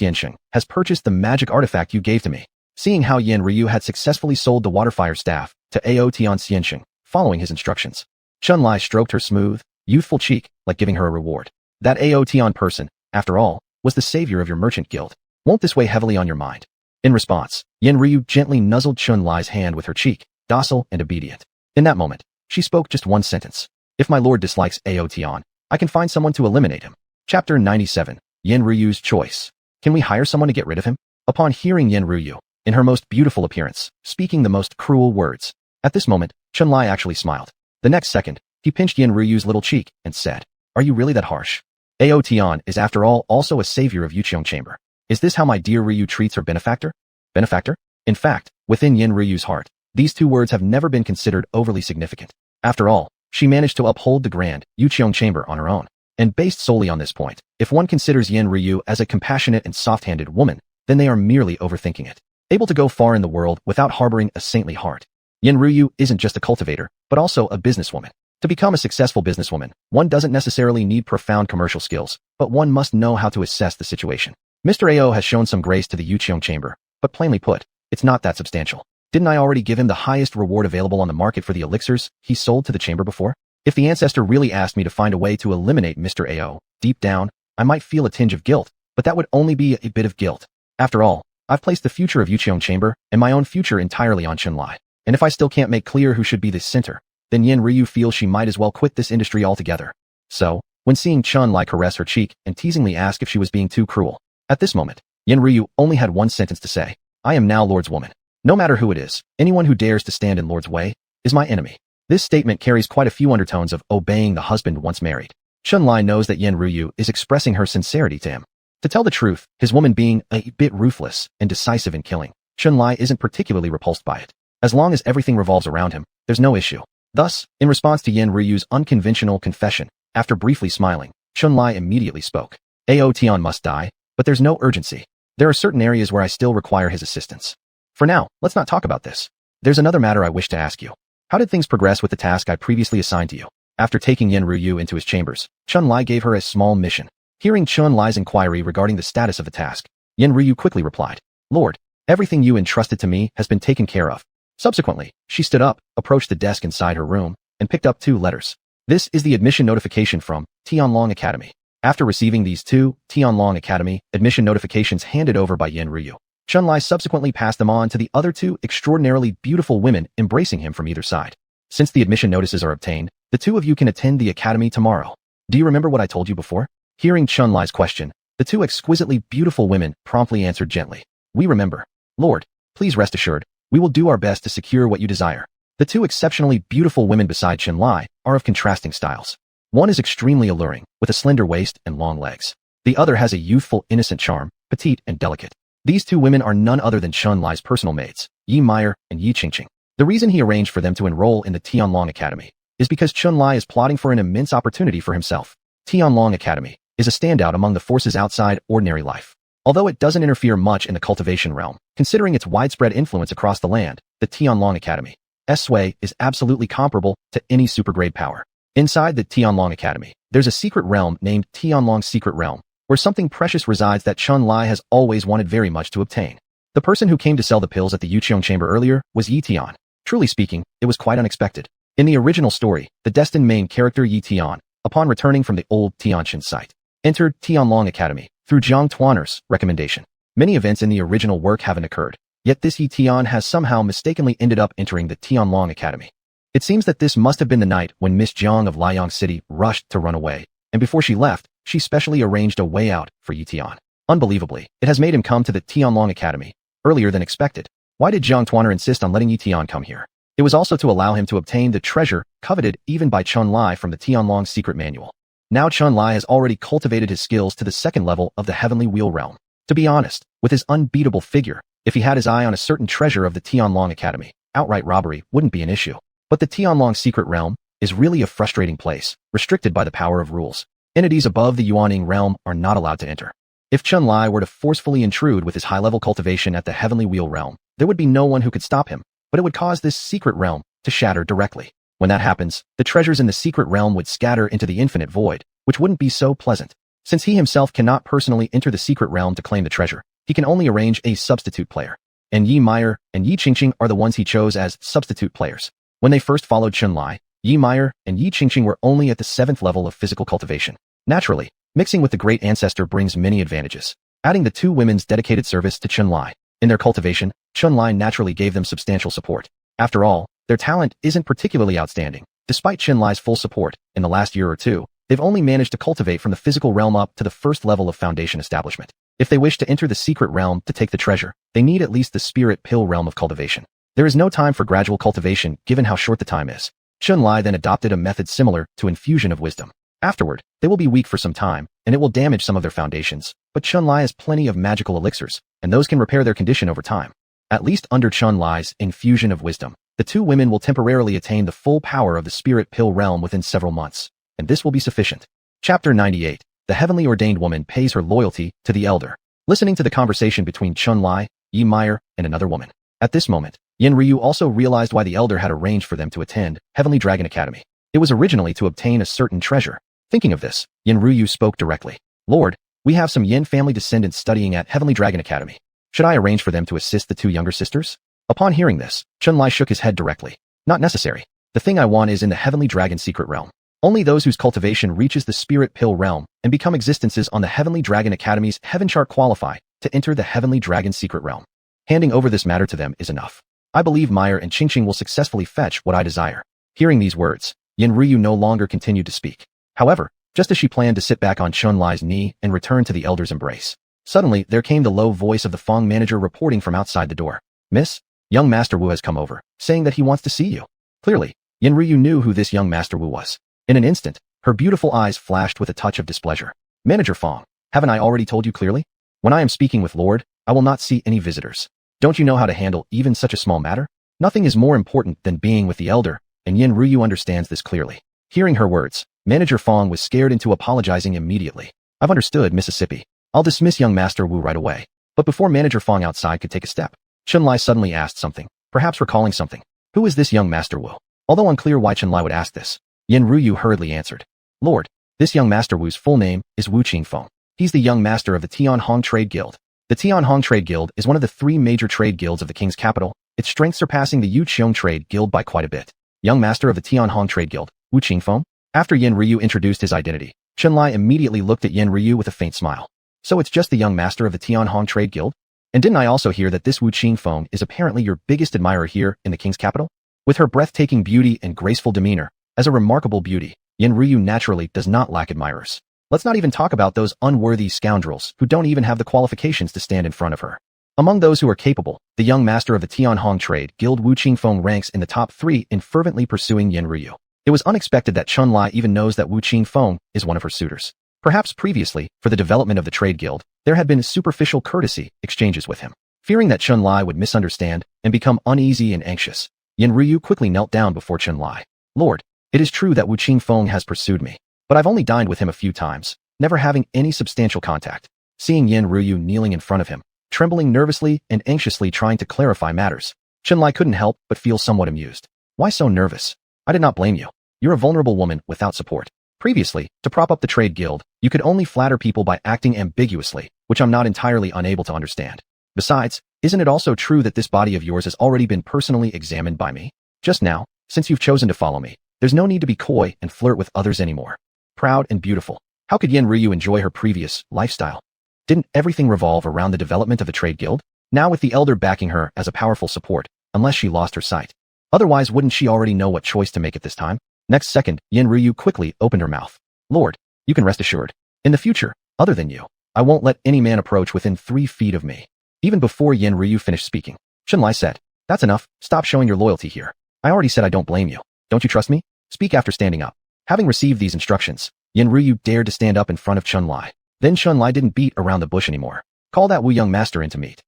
has purchased the magic artifact you gave to me. Seeing how Yin Ryu had successfully sold the waterfire staff to Ye Tian, following his instructions, Chun-Lai stroked her smooth, youthful cheek, like giving her a reward. That Ye Tian person, after all, was the savior of your merchant guild. Won't this weigh heavily on your mind? In response, Yin Ryu gently nuzzled Chun-Lai's hand with her cheek, docile and obedient. In that moment, she spoke just one sentence. If my lord dislikes Ye Tian, I can find someone to eliminate him. Chapter 97, Yin Ryu's Choice. Can we hire someone to get rid of him? Upon hearing Yin Ryu, in her most beautiful appearance, speaking the most cruel words, at this moment, Chun-Lai actually smiled. The next second, he pinched Yin Ryu's little cheek and said, "Are you really that harsh? Ye Tian is after all also a savior of Yujiang Chamber. Is this how my dear Ryu treats her benefactor? Benefactor? In fact, within Yin Ryu's heart, these two words have never been considered overly significant. After all, she managed to uphold the grand Yujiang Chamber on her own. And based solely on this point, if one considers Yin Ryu as a compassionate and soft-handed woman, then they are merely overthinking it. Able to go far in the world without harboring a saintly heart. Yin Ryu isn't just a cultivator, but also a businesswoman. To become a successful businesswoman, one doesn't necessarily need profound commercial skills, but one must know how to assess the situation. Mr. Ao has shown some grace to the Yujiang Chamber, but plainly put, it's not that substantial. Didn't I already give him the highest reward available on the market for the elixirs he sold to the chamber before? If the Ancestor really asked me to find a way to eliminate Mr. Ao, deep down, I might feel a tinge of guilt, but that would only be a bit of guilt. After all, I've placed the future of Yujiang Chamber and my own future entirely on Chun-Lai. And if I still can't make clear who should be the center, then Yin Ryu feels she might as well quit this industry altogether. So, when seeing Chun-Lai caress her cheek and teasingly ask if she was being too cruel, at this moment, Yin Ryu only had one sentence to say. I am now Lord's woman. No matter who it is, anyone who dares to stand in Lord's way is my enemy. This statement carries quite a few undertones of obeying the husband once married. Chun-Lai knows that Yin Ryu is expressing her sincerity to him. To tell the truth, his woman being a bit ruthless and decisive in killing, Chun-Lai isn't particularly repulsed by it. As long as everything revolves around him, there's no issue. Thus, in response to Yin Ryu's unconventional confession, after briefly smiling, Chun-Lai immediately spoke. Ye Tian must die, but there's no urgency. There are certain areas where I still require his assistance. For now, let's not talk about this. There's another matter I wish to ask you. How did things progress with the task I previously assigned to you? After taking Yin Ryu into his chambers, Chun-Lai gave her a small mission. Hearing Chun-Lai's inquiry regarding the status of the task, Yin Ryu quickly replied, Lord, everything you entrusted to me has been taken care of. Subsequently, she stood up, approached the desk inside her room, and picked up 2 letters. This is the admission notification from Tianlong Academy. After receiving these two Tianlong Academy admission notifications handed over by Yen Ryu, Chunlai subsequently passed them on to the other two extraordinarily beautiful women embracing him from either side. Since the admission notices are obtained, the two of you can attend the academy tomorrow. Do you remember what I told you before? Hearing Chunlai's question, the two exquisitely beautiful women promptly answered gently. We remember. Lord, please rest assured, we will do our best to secure what you desire. The two exceptionally beautiful women beside Chunlai are of contrasting styles. One is extremely alluring, with a slender waist and long legs. The other has a youthful, innocent charm, petite and delicate. These two women are none other than Chunlai's personal maids, Ye Meyer and Ye Qingqing. The reason he arranged for them to enroll in the Tianlong Academy is because Chunlai is plotting for an immense opportunity for himself. Tianlong Academy is a standout among the forces outside ordinary life. Although it doesn't interfere much in the cultivation realm, considering its widespread influence across the land, the Tianlong Academy's sway is absolutely comparable to any supergrade power. Inside the Tianlong Academy, there's a secret realm named Tianlong's Secret Realm, where something precious resides that Chunlai has always wanted very much to obtain. The person who came to sell the pills at the Yuqiong chamber earlier was Ye Tian. Truly speaking, it was quite unexpected. In the original story, the destined main character Ye Tian, upon returning from the old Tianqian site, entered Tianlong Academy through Zhang Tuaner's recommendation. Many events in the original work haven't occurred, yet this Ye Tian has somehow mistakenly ended up entering the Tianlong Academy. It seems that this must have been the night when Miss Zhang of Liang City rushed to run away, and before she left, she specially arranged a way out for Ye Tian. Unbelievably, it has made him come to the Tianlong Academy earlier than expected. Why did Zhang Tuaner insist on letting Ye Tian come here? It was also to allow him to obtain the treasure coveted even by Chunlai from the Tianlong secret manual. Now Chunlai has already cultivated his skills to the second level of the Heavenly Wheel realm. To be honest, with his unbeatable figure, if he had his eye on a certain treasure of the Tianlong Academy, outright robbery wouldn't be an issue. But the Tianlong secret realm is really a frustrating place, restricted by the power of rules. Entities above the Yuaning realm are not allowed to enter. If Chunlai were to forcefully intrude with his high-level cultivation at the Heavenly Wheel realm, there would be no one who could stop him, but it would cause this secret realm to shatter directly. When that happens, the treasures in the secret realm would scatter into the infinite void, which wouldn't be so pleasant. Since he himself cannot personally enter the secret realm to claim the treasure, he can only arrange a substitute player. And Ye Meyer and Ye Qingqing are the ones he chose as substitute players. When they first followed Chunlai, Ye Meyer and Ye Qingqing were only at the 7th level of physical cultivation. Naturally, mixing with the great ancestor brings many advantages. Adding the two women's dedicated service to Chunlai in their cultivation, Chunlai naturally gave them substantial support. After all, their talent isn't particularly outstanding. Despite Chunlai's full support, in the last year or two, they've only managed to cultivate from the physical realm up to the 1st level of foundation establishment. If they wish to enter the secret realm to take the treasure, they need at least the spirit pill realm of cultivation. There is no time for gradual cultivation given how short the time is. Chunlai then adopted a method similar to infusion of wisdom. Afterward, they will be weak for some time, and it will damage some of their foundations, but Chunlai has plenty of magical elixirs, and those can repair their condition over time. At least under Chunlai's infusion of wisdom, the two women will temporarily attain the full power of the spirit pill realm within several months, and this will be sufficient. Chapter 98. The heavenly ordained woman pays her loyalty to the elder. Listening to the conversation between Chunlai, Ye Meyer, and another woman. At this moment, Yen Ryu also realized why the elder had arranged for them to attend Heavenly Dragon Academy. It was originally to obtain a certain treasure. Thinking of this, Yen Ryu spoke directly. Lord, we have some Yen family descendants studying at Heavenly Dragon Academy. Should I arrange for them to assist the two younger sisters? Upon hearing this, Chunlai shook his head directly. Not necessary. The thing I want is in the Heavenly Dragon secret realm. Only those whose cultivation reaches the spirit pill realm and become existences on the Heavenly Dragon Academy's heaven chart qualify to enter the Heavenly Dragon secret realm. Handing over this matter to them is enough. I believe Meyer and Qingqing will successfully fetch what I desire. Hearing these words, Yen Ryu no longer continued to speak. However, just as she planned to sit back on Chunlai's knee and return to the elder's embrace, suddenly there came the low voice of the Fong manager reporting from outside the door. Miss, young Master Wu has come over, saying that he wants to see you. Clearly, Yen Ryu knew who this young Master Wu was. In an instant, her beautiful eyes flashed with a touch of displeasure. Manager Fong, haven't I already told you clearly? When I am speaking with Lord, I will not see any visitors. Don't you know how to handle even such a small matter? Nothing is more important than being with the elder, and Yen Ryu understands this clearly. Hearing her words, Manager Fong was scared into apologizing immediately. I've understood, Mississippi. I'll dismiss young Master Wu right away. But before Manager Fong outside could take a step, Chunlai suddenly asked something, perhaps recalling something. Who is this young Master Wu? Although unclear why Chunlai would ask this, Yen Ryu hurriedly answered. Lord, this young Master Wu's full name is Wu Qingfeng. He's the young master of the Tianhong Trade Guild. The Tianhong Trade Guild is one of the 3 major trade guilds of the king's capital, its strength surpassing the Yuqiong Trade Guild by quite a bit. Young master of the Tianhong Trade Guild, Wu Qingfeng? After Yen Ryu introduced his identity, Chun-Li immediately looked at Yen Ryu with a faint smile. So it's just the young master of the Tianhong Trade Guild? And didn't I also hear that this Wu Qingfeng is apparently your biggest admirer here in the king's capital? With her breathtaking beauty and graceful demeanor, as a remarkable beauty, Yen Ryu naturally does not lack admirers. Let's not even talk about those unworthy scoundrels who don't even have the qualifications to stand in front of her. Among those who are capable, the young master of the Tianhong Trade Guild Wu Qingfeng ranks in the top 3 in fervently pursuing Yen Ryu. It was unexpected that Chun-Li even knows that Wu Qingfeng is one of her suitors. Perhaps previously, for the development of the trade guild, there had been superficial courtesy exchanges with him. Fearing that Chun-Li would misunderstand and become uneasy and anxious, Yen Ryu quickly knelt down before Chun-Li. Lord, it is true that Wu Qingfeng has pursued me, but I've only dined with him a few times, never having any substantial contact. Seeing Yen Ryu kneeling in front of him, trembling nervously and anxiously trying to clarify matters, Chun-Li couldn't help but feel somewhat amused. Why so nervous? I did not blame you. You're a vulnerable woman without support. Previously, to prop up the trade guild, you could only flatter people by acting ambiguously, which I'm not entirely unable to understand. Besides, isn't it also true that this body of yours has already been personally examined by me? Just now, since you've chosen to follow me, there's no need to be coy and flirt with others anymore. Proud and beautiful. How could Yen Ryu enjoy her previous lifestyle? Didn't everything revolve around the development of the trade guild? Now with the elder backing her as a powerful support, unless she lost her sight. Otherwise, wouldn't she already know what choice to make at this time? Next second, Yen Ryu quickly opened her mouth. Lord, you can rest assured. In the future, other than you, I won't let any man approach within 3 feet of me. Even before Yen Ryu finished speaking, Chun-Li said, That's enough, stop showing your loyalty here. I already said I don't blame you. Don't you trust me? Speak after standing up. Having received these instructions, Yen Ryu dared to stand up in front of Chun-Li. Then Chun-Li didn't beat around the bush anymore. Call that Wu young master in to meet.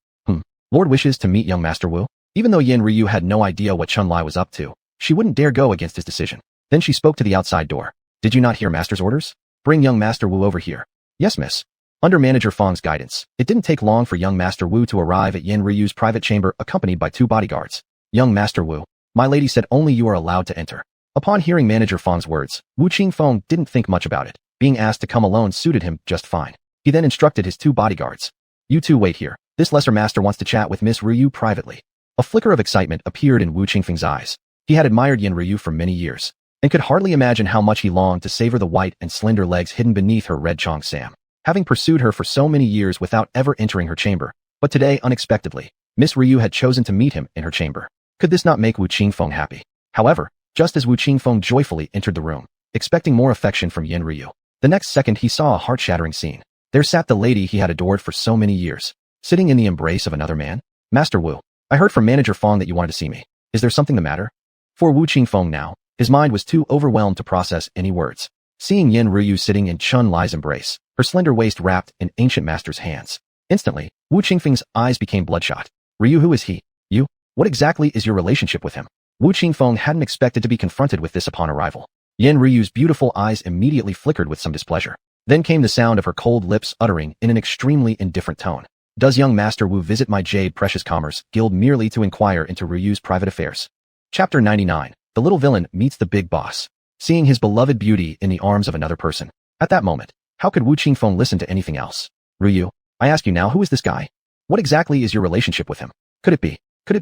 Lord wishes to meet young master Wu? Even though Yen Ryu had no idea what Chun-Li was up to, she wouldn't dare go against his decision. Then she spoke to the outside door. Did you not hear master's orders? Bring young master Wu over here. Yes, miss. Under manager Fong's guidance, it didn't take long for young master Wu to arrive at Yen Ryu's private chamber accompanied by 2 bodyguards. Young master Wu, my lady said only you are allowed to enter. Upon hearing manager Fong's words, Wu Qingfeng didn't think much about it. Being asked to come alone suited him just fine. He then instructed his 2 bodyguards. You 2 wait here. This lesser master wants to chat with Miss Ryu privately. A flicker of excitement appeared in Wu Qingfeng's eyes. He had admired Yen Ryu for many years, and could hardly imagine how much he longed to savor the white and slender legs hidden beneath her red cheongsam. Having pursued her for so many years without ever entering her chamber, but today, unexpectedly, Miss Ryu had chosen to meet him in her chamber. Could this not make Wu Qingfeng happy? However, just as Wu Qingfeng joyfully entered the room, expecting more affection from Yen Ryu, the next second he saw a heart-shattering scene. There sat the lady he had adored for so many years, sitting in the embrace of another man. Master Wu, I heard from Manager Fong that you wanted to see me. Is there something the matter? For Wu Qingfeng now, his mind was too overwhelmed to process any words. Seeing Yen Ryu sitting in Chun-Li's embrace, her slender waist wrapped in ancient master's hands. Instantly, Wu Qingfeng's eyes became bloodshot. Ryu, who is he? You? What exactly is your relationship with him? Wu Qingfeng hadn't expected to be confronted with this upon arrival. Yen Ryu's beautiful eyes immediately flickered with some displeasure. Then came the sound of her cold lips uttering in an extremely indifferent tone. Does young Master Wu visit my Jade Precious Commerce Guild merely to inquire into Ryu's private affairs? Chapter 99. The little villain meets the big boss. Seeing his beloved beauty in the arms of another person. At that moment, how could Wu Qingfeng listen to anything else? Ryu, I ask you now, who is this guy? What exactly is your relationship with him? Could it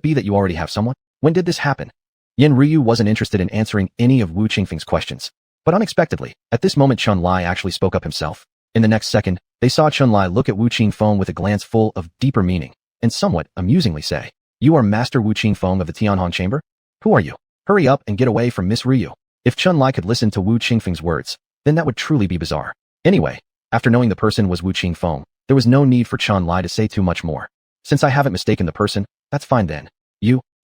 be that you already have someone? When did this happen? Yen Ryu wasn't interested in answering any of Wu Qingfeng's questions. But unexpectedly, at this moment Chun-Li actually spoke up himself. In the next second, they saw Chun-Li look at Wu Qingfeng with a glance full of deeper meaning, and somewhat amusingly say, You are Master Wu Qingfeng of the Tianhong Chamber? Who are you? Hurry up and get away from Miss Ryu. If Chun-Li could listen to Wu Qingfeng's words, then that would truly be bizarre. Anyway, after knowing the person was Wu Qingfeng, there was no need for Chun-Li to say too much more. Since I haven't mistaken the person, that's fine then.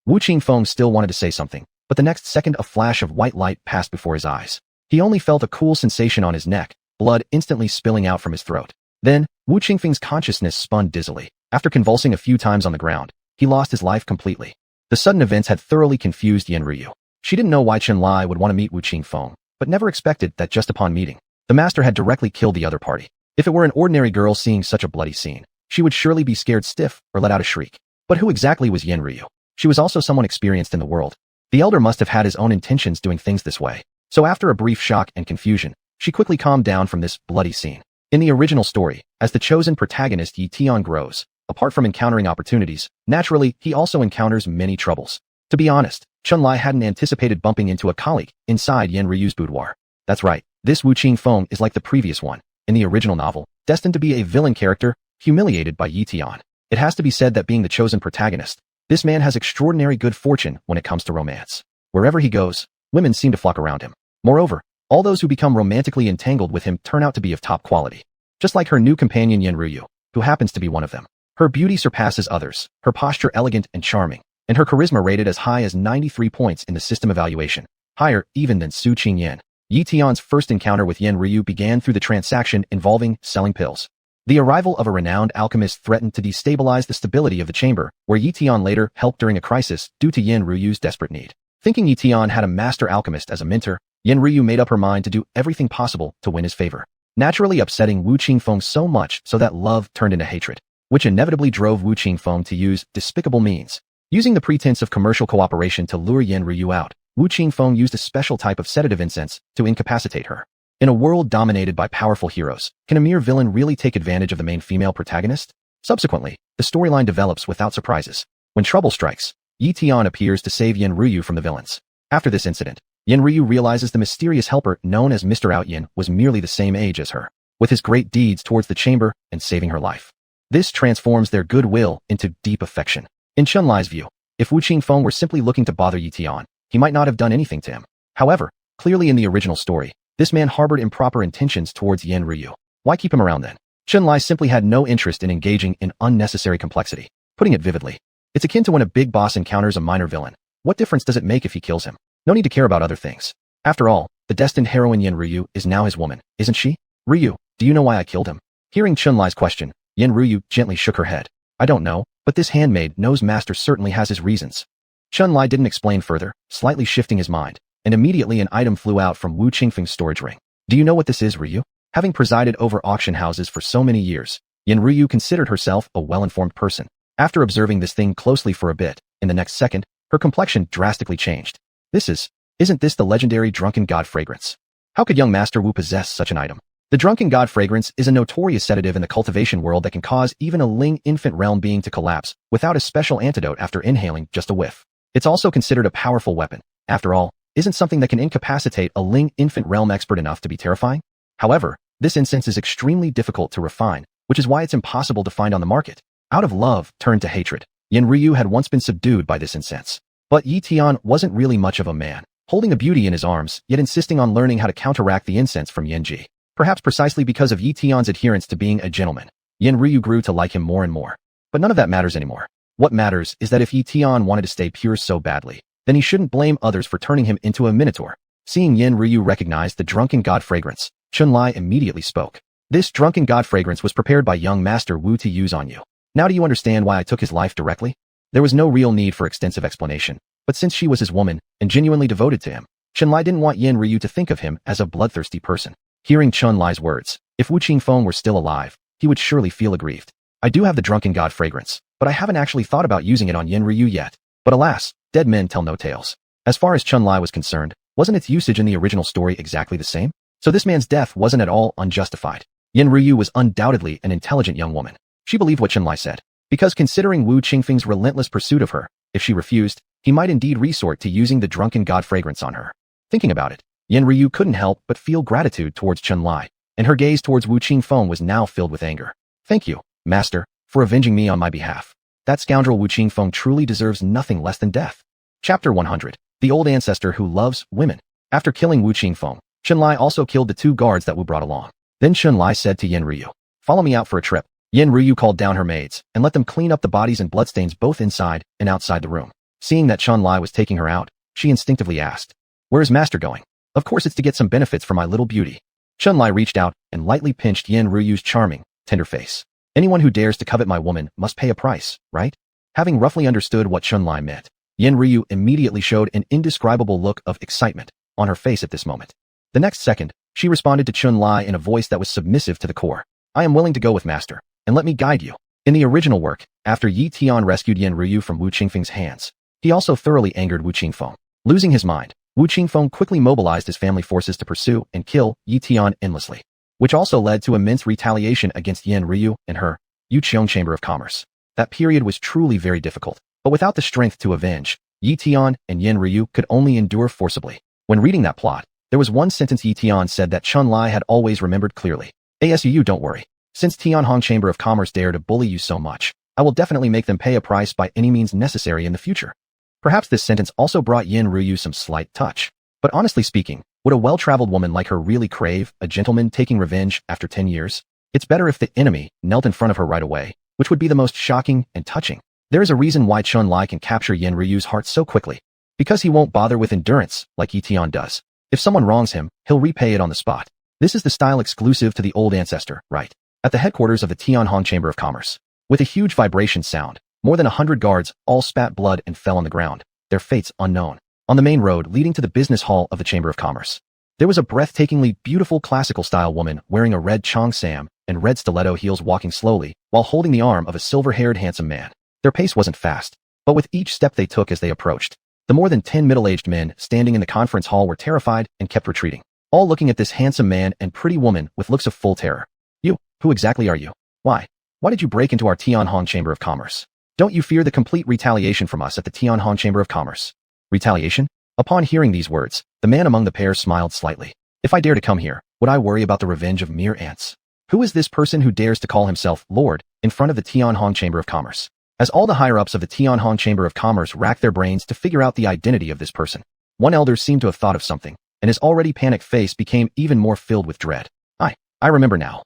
Wu Qingfeng still wanted to say something, but the next second a flash of white light passed before his eyes. He only felt a cool sensation on his neck, blood instantly spilling out from his throat. Then, Wu Qingfeng's consciousness spun dizzily. After convulsing a few times on the ground, he lost his life completely. The sudden events had thoroughly confused Yen Ryu. She didn't know why Chun-Li would want to meet Wu Qingfeng, but never expected that just upon meeting, the master had directly killed the other party. If it were an ordinary girl seeing such a bloody scene, she would surely be scared stiff or let out a shriek. But who exactly was Yen Ryu? She was also someone experienced in the world. The elder must have had his own intentions doing things this way. So after a brief shock and confusion, she quickly calmed down from this bloody scene. In the original story, as the chosen protagonist Ye Tian grows, apart from encountering opportunities, naturally, he also encounters many troubles. To be honest, Chun-Li hadn't anticipated bumping into a colleague inside Yen Ryu's boudoir. That's right, This Wu Qing Feng is like the previous one, in the original novel, destined to be a villain character, humiliated by Ye Tian. It has to be said that being the chosen protagonist, this man has extraordinary good fortune when it comes to romance. Wherever he goes, women seem to flock around him. Moreover, all those who become romantically entangled with him turn out to be of top quality. Just like her new companion Yen Ruyu, who happens to be one of them. Her beauty surpasses others, her posture elegant and charming, and her charisma rated as high as 93 points in the system evaluation, higher even than Su Ching Yen. Ye Tian's first encounter with Yen Ruyu began through the transaction involving selling pills. The arrival of a renowned alchemist threatened to destabilize the stability of the chamber, where Ye Tian later helped during a crisis due to Yen Ruyu's desperate need. Thinking Ye Tian had a master alchemist as a mentor, Yen Ruyu made up her mind to do everything possible to win his favor, naturally upsetting Wu Qing Feng so much so that love turned into hatred, which inevitably drove Wu Qing Feng to use despicable means. Using the pretense of commercial cooperation to lure Yen Ruyu out, Wu Qing Feng used a special type of sedative incense to incapacitate her. In a world dominated by powerful heroes, can a mere villain really take advantage of the main female protagonist? Subsequently, the storyline develops without surprises. When trouble strikes, Ye Tian appears to save Yen Ruyu from the villains. After this incident, Yen Ruyu realizes the mysterious helper known as Mr. Out Yin was merely the same age as her, with his great deeds towards the chamber and saving her life. This transforms their goodwill into deep affection. In Chunlai's view, if Wu Qing Feng were simply looking to bother Ye Tian, he might not have done anything to him. However, clearly in the original story, this man harbored improper intentions towards Yen Ruyu. Why keep him around then? Chunlai simply had no interest in engaging in unnecessary complexity. Putting it vividly, it's akin to when a big boss encounters a minor villain. What difference does it make if he kills him? No need to care about other things. After all, the destined heroine Yen Ruyu is now his woman, isn't she? Ruyu, do you know why I killed him? Hearing Chunlai's question, Yen Ruyu gently shook her head. I don't know, but this handmaid knows master certainly has his reasons. Chunlai didn't explain further, slightly shifting his mind, and immediately an item flew out from Wu Qingfeng's storage ring. Do you know what this is, Ruyu? Having presided over auction houses for so many years, Yen Ruyu considered herself a well-informed person. After observing this thing closely for a bit, in the next second, her complexion drastically changed. Isn't this the legendary Drunken God fragrance? How could young Master Wu possess such an item? The Drunken God fragrance is a notorious sedative in the cultivation world that can cause even a Ling infant realm being to collapse without a special antidote after inhaling just a whiff. It's also considered a powerful weapon. After all, isn't something that can incapacitate a Ling infant realm expert enough to be terrifying? However, this incense is extremely difficult to refine, which is why it's impossible to find on the market. Out of love turned to hatred, Yen Ruyu had once been subdued by this incense. But Ye Tian wasn't really much of a man, holding a beauty in his arms, yet insisting on learning how to counteract the incense from Yen Ji. Perhaps precisely because of Ye Tian's adherence to being a gentleman, Yen Ruyu grew to like him more and more. But none of that matters anymore. What matters is that if Ye Tian wanted to stay pure so badly, then he shouldn't blame others for turning him into a minotaur. Seeing Yen Ruyu recognize the Drunken God fragrance, Chunlai immediately spoke. This Drunken God fragrance was prepared by young Master Wu to use on you. Now do you understand why I took his life directly? There was no real need for extensive explanation, but since she was his woman and genuinely devoted to him, Chunlai didn't want Yen Ruyu to think of him as a bloodthirsty person. Hearing Chunlai's words, if Wu Qing Feng were still alive, he would surely feel aggrieved. I do have the Drunken God fragrance, but I haven't actually thought about using it on Yen Ruyu yet. But alas, dead men tell no tales. As far as Chunlai was concerned, wasn't its usage in the original story exactly the same? So this man's death wasn't at all unjustified. Yen Ruyu was undoubtedly an intelligent young woman. She believed what Chunlai said, because considering Wu Qingfeng's relentless pursuit of her, if she refused, he might indeed resort to using the Drunken God fragrance on her. Thinking about it, Yen Ruyu couldn't help but feel gratitude towards Chunlai, and her gaze towards Wu Qing Feng was now filled with anger. Thank you, master, for avenging me on my behalf. That scoundrel Wu Qing Feng truly deserves nothing less than death. Chapter 100. The Old Ancestor Who Loves Women. After killing Wu Qing Feng, Chunlai also killed the 2 guards that Wu brought along. Then Chunlai said to Yen Ruyu, follow me out for a trip. Yen Ruyu called down her maids and let them clean up the bodies and bloodstains both inside and outside the room. Seeing that Chunlai was taking her out, she instinctively asked, where is master going? Of course it's to get some benefits for my little beauty. Chunlai reached out and lightly pinched Yen Ruyu's charming, tender face. Anyone who dares to covet my woman must pay a price, right? Having roughly understood what Chunlai meant, Yen Ruyu immediately showed an indescribable look of excitement on her face at this moment. The next second, she responded to Chunlai in a voice that was submissive to the core. I am willing to go with master, and let me guide you. In the original work, after Ye Tian rescued Yen Ruyu from Wu Qingfeng's hands, he also thoroughly angered Wu Qingfeng. Losing his mind, Wu Qingfeng quickly mobilized his family forces to pursue and kill Ye Tian endlessly, which also led to immense retaliation against Yen Ruyu and her Yuqiong Chamber of Commerce. That period was truly very difficult, but without the strength to avenge, Ye Tian and Yen Ruyu could only endure forcibly. When reading that plot, There was one sentence Ye Tian said that Chun-Li had always remembered clearly. ASU, don't worry. Since Tianhong Chamber of Commerce dare to bully you so much, I will definitely make them pay a price by any means necessary in the future. Perhaps this sentence also brought Yin Ruyu some slight touch. But honestly speaking, would a well-traveled woman like her really crave a gentleman taking revenge after 10 years? It's better if the enemy knelt in front of her right away, which would be the most shocking and touching. There is a reason why Chun-Li can capture Yin Ryu's heart so quickly. Because he won't bother with endurance like Ye Tian does. If someone wrongs him, he'll repay it on the spot. This is the style exclusive to the old Ancestor, right? At the headquarters of the Tianhong Chamber of Commerce. With a huge vibration sound, more than 100 guards all spat blood and fell on the ground, their fates unknown. On the main road leading to the business hall of the Chamber of Commerce, there was a breathtakingly beautiful classical-style woman wearing a red cheongsam and red stiletto heels walking slowly while holding the arm of a silver-haired handsome man. Their pace wasn't fast, but with each step they took as they approached, the more than 10 middle-aged men standing in the conference hall were terrified and kept retreating, all looking at this handsome man and pretty woman with looks of full terror. You, who exactly are you? Why did you break into our Tianhong Chamber of Commerce? Don't you fear the complete retaliation from us at the Tianhong Chamber of Commerce? Retaliation? Upon hearing these words, the man among the pair smiled slightly. If I dare to come here, would I worry about the revenge of mere ants? Who is this person who dares to call himself Lord in front of the Tianhong Chamber of Commerce? As all the higher-ups of the Tianhong Chamber of Commerce racked their brains to figure out the identity of this person, one elder seemed to have thought of something, and his already panicked face became even more filled with dread. I remember now.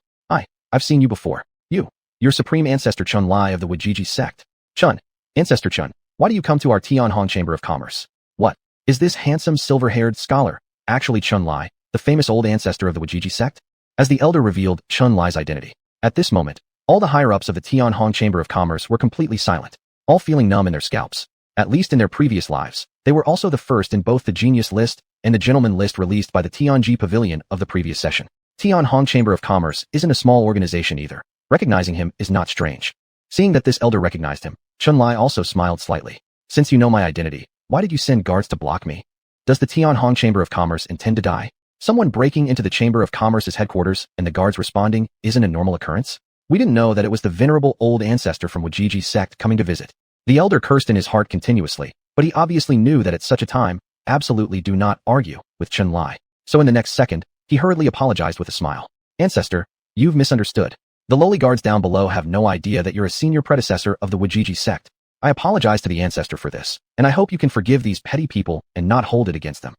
I've seen you before. Your supreme ancestor Chun-Li of the Wujiji sect. Ancestor Chun, why do you come to our Tianhong Chamber of Commerce? What? Is this handsome silver-haired scholar actually Chun-Li, the famous old ancestor of the Wujiji sect? As the elder revealed Chun-Li's identity. At this moment, all the higher-ups of the Tianhong Chamber of Commerce were completely silent, all feeling numb in their scalps. At least in their previous lives, they were also the first in both the genius list and the gentleman list released by the Tianji Pavilion of the previous session. Tianhong Chamber of Commerce isn't a small organization either. Recognizing him is not strange. Seeing that this elder recognized him, Chun-Li also smiled slightly. Since you know my identity, why did you send guards to block me? Does the Tianhong Chamber of Commerce intend to die? Someone breaking into the Chamber of Commerce's headquarters and the guards responding isn't a normal occurrence? We didn't know that it was the venerable old ancestor from Wujiji's sect coming to visit. The elder cursed in his heart continuously, but he obviously knew that at such a time, absolutely do not argue with Chun-Li. So in the next second, he hurriedly apologized with a smile. Ancestor, you've misunderstood. The lowly guards down below have no idea that you're a senior predecessor of the Wujiji sect. I apologize to the ancestor for this, and I hope you can forgive these petty people and not hold it against them.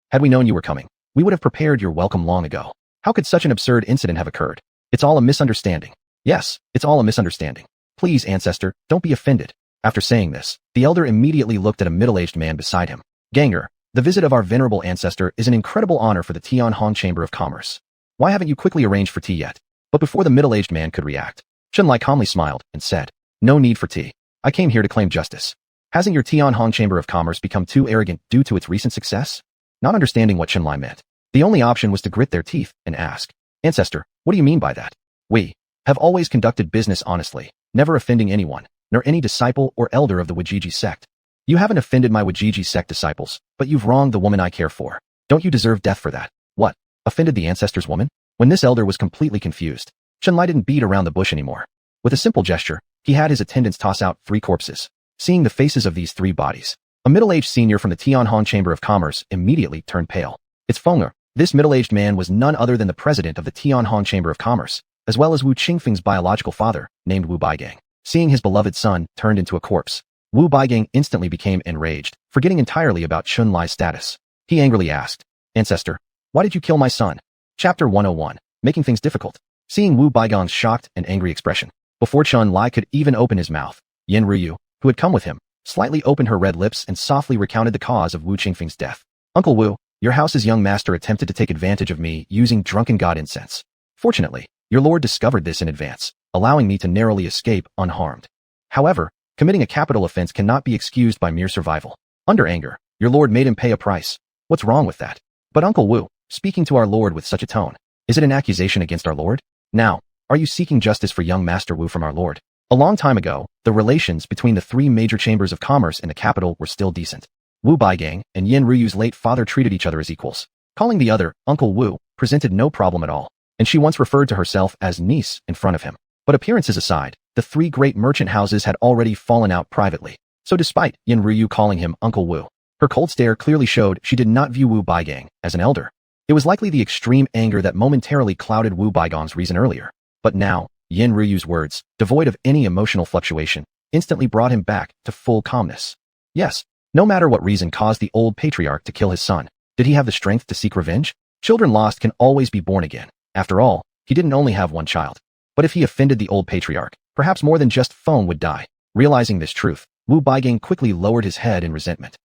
Had we known you were coming, we would have prepared your welcome long ago. How could such an absurd incident have occurred? It's all a misunderstanding. Yes, it's all a misunderstanding. Please, ancestor, don't be offended. After saying this, the elder immediately looked at a middle-aged man beside him. Ganger, the visit of our venerable ancestor is an incredible honor for the Tianhong Chamber of Commerce. Why haven't you quickly arranged for tea yet? But before the middle-aged man could react, Chun-Li calmly smiled and said, No need for tea. I came here to claim justice. Hasn't your Tianhong Chamber of Commerce become too arrogant due to its recent success? Not understanding what Chun-Li meant, the only option was to grit their teeth and ask, Ancestor, what do you mean by that? We have always conducted business honestly, never offending anyone, nor any disciple or elder of the Wujiji sect. You haven't offended my Wujiji sect disciples, but you've wronged the woman I care for. Don't you deserve death for that? What? Offended the ancestor's woman? When this elder was completely confused, Chun-Li didn't beat around the bush anymore. With a simple gesture, he had his attendants toss out 3 corpses. Seeing the faces of these 3 bodies, a middle-aged senior from the Tianhong Chamber of Commerce immediately turned pale. It's Fenger. This middle-aged man was none other than the president of the Tianhong Chamber of Commerce, as well as Wu Qingfeng's biological father, named Wu Baigang. Seeing his beloved son turned into a corpse, Wu Baigang instantly became enraged, forgetting entirely about Chun-Li's status. He angrily asked, Ancestor, why did you kill my son? Chapter 101. Making things difficult. Seeing Wu Baigang's shocked and angry expression, before Chun-Li could even open his mouth, Yin Ruyu, who had come with him, slightly opened her red lips and softly recounted the cause of Wu Qingfeng's death. Uncle Wu, your house's young master attempted to take advantage of me using drunken god incense. Fortunately, your lord discovered this in advance, allowing me to narrowly escape unharmed. However, committing a capital offense cannot be excused by mere survival. Under anger, your lord made him pay a price. What's wrong with that? But Uncle Wu, speaking to our lord with such a tone, is it an accusation against our lord? Now, are you seeking justice for young Master Wu from our lord? A long time ago, the relations between the 3 major chambers of commerce in the capital were still decent. Wu Baigang and Yin Ruyu's late father treated each other as equals. Calling the other Uncle Wu presented no problem at all, and she once referred to herself as niece in front of him. But appearances aside, the 3 great merchant houses had already fallen out privately. So despite Yin Ryu calling him Uncle Wu, her cold stare clearly showed she did not view Wu Baigang as an elder. It was likely the extreme anger that momentarily clouded Wu Baigong's reason earlier. But now, Yin Ruyu's words, devoid of any emotional fluctuation, instantly brought him back to full calmness. Yes, no matter what reason caused the old patriarch to kill his son, did he have the strength to seek revenge? Children lost can always be born again. After all, he didn't only have one child. But if he offended the old patriarch, perhaps more than just Feng would die. Realizing this truth, Wu Baigang quickly lowered his head in resentment.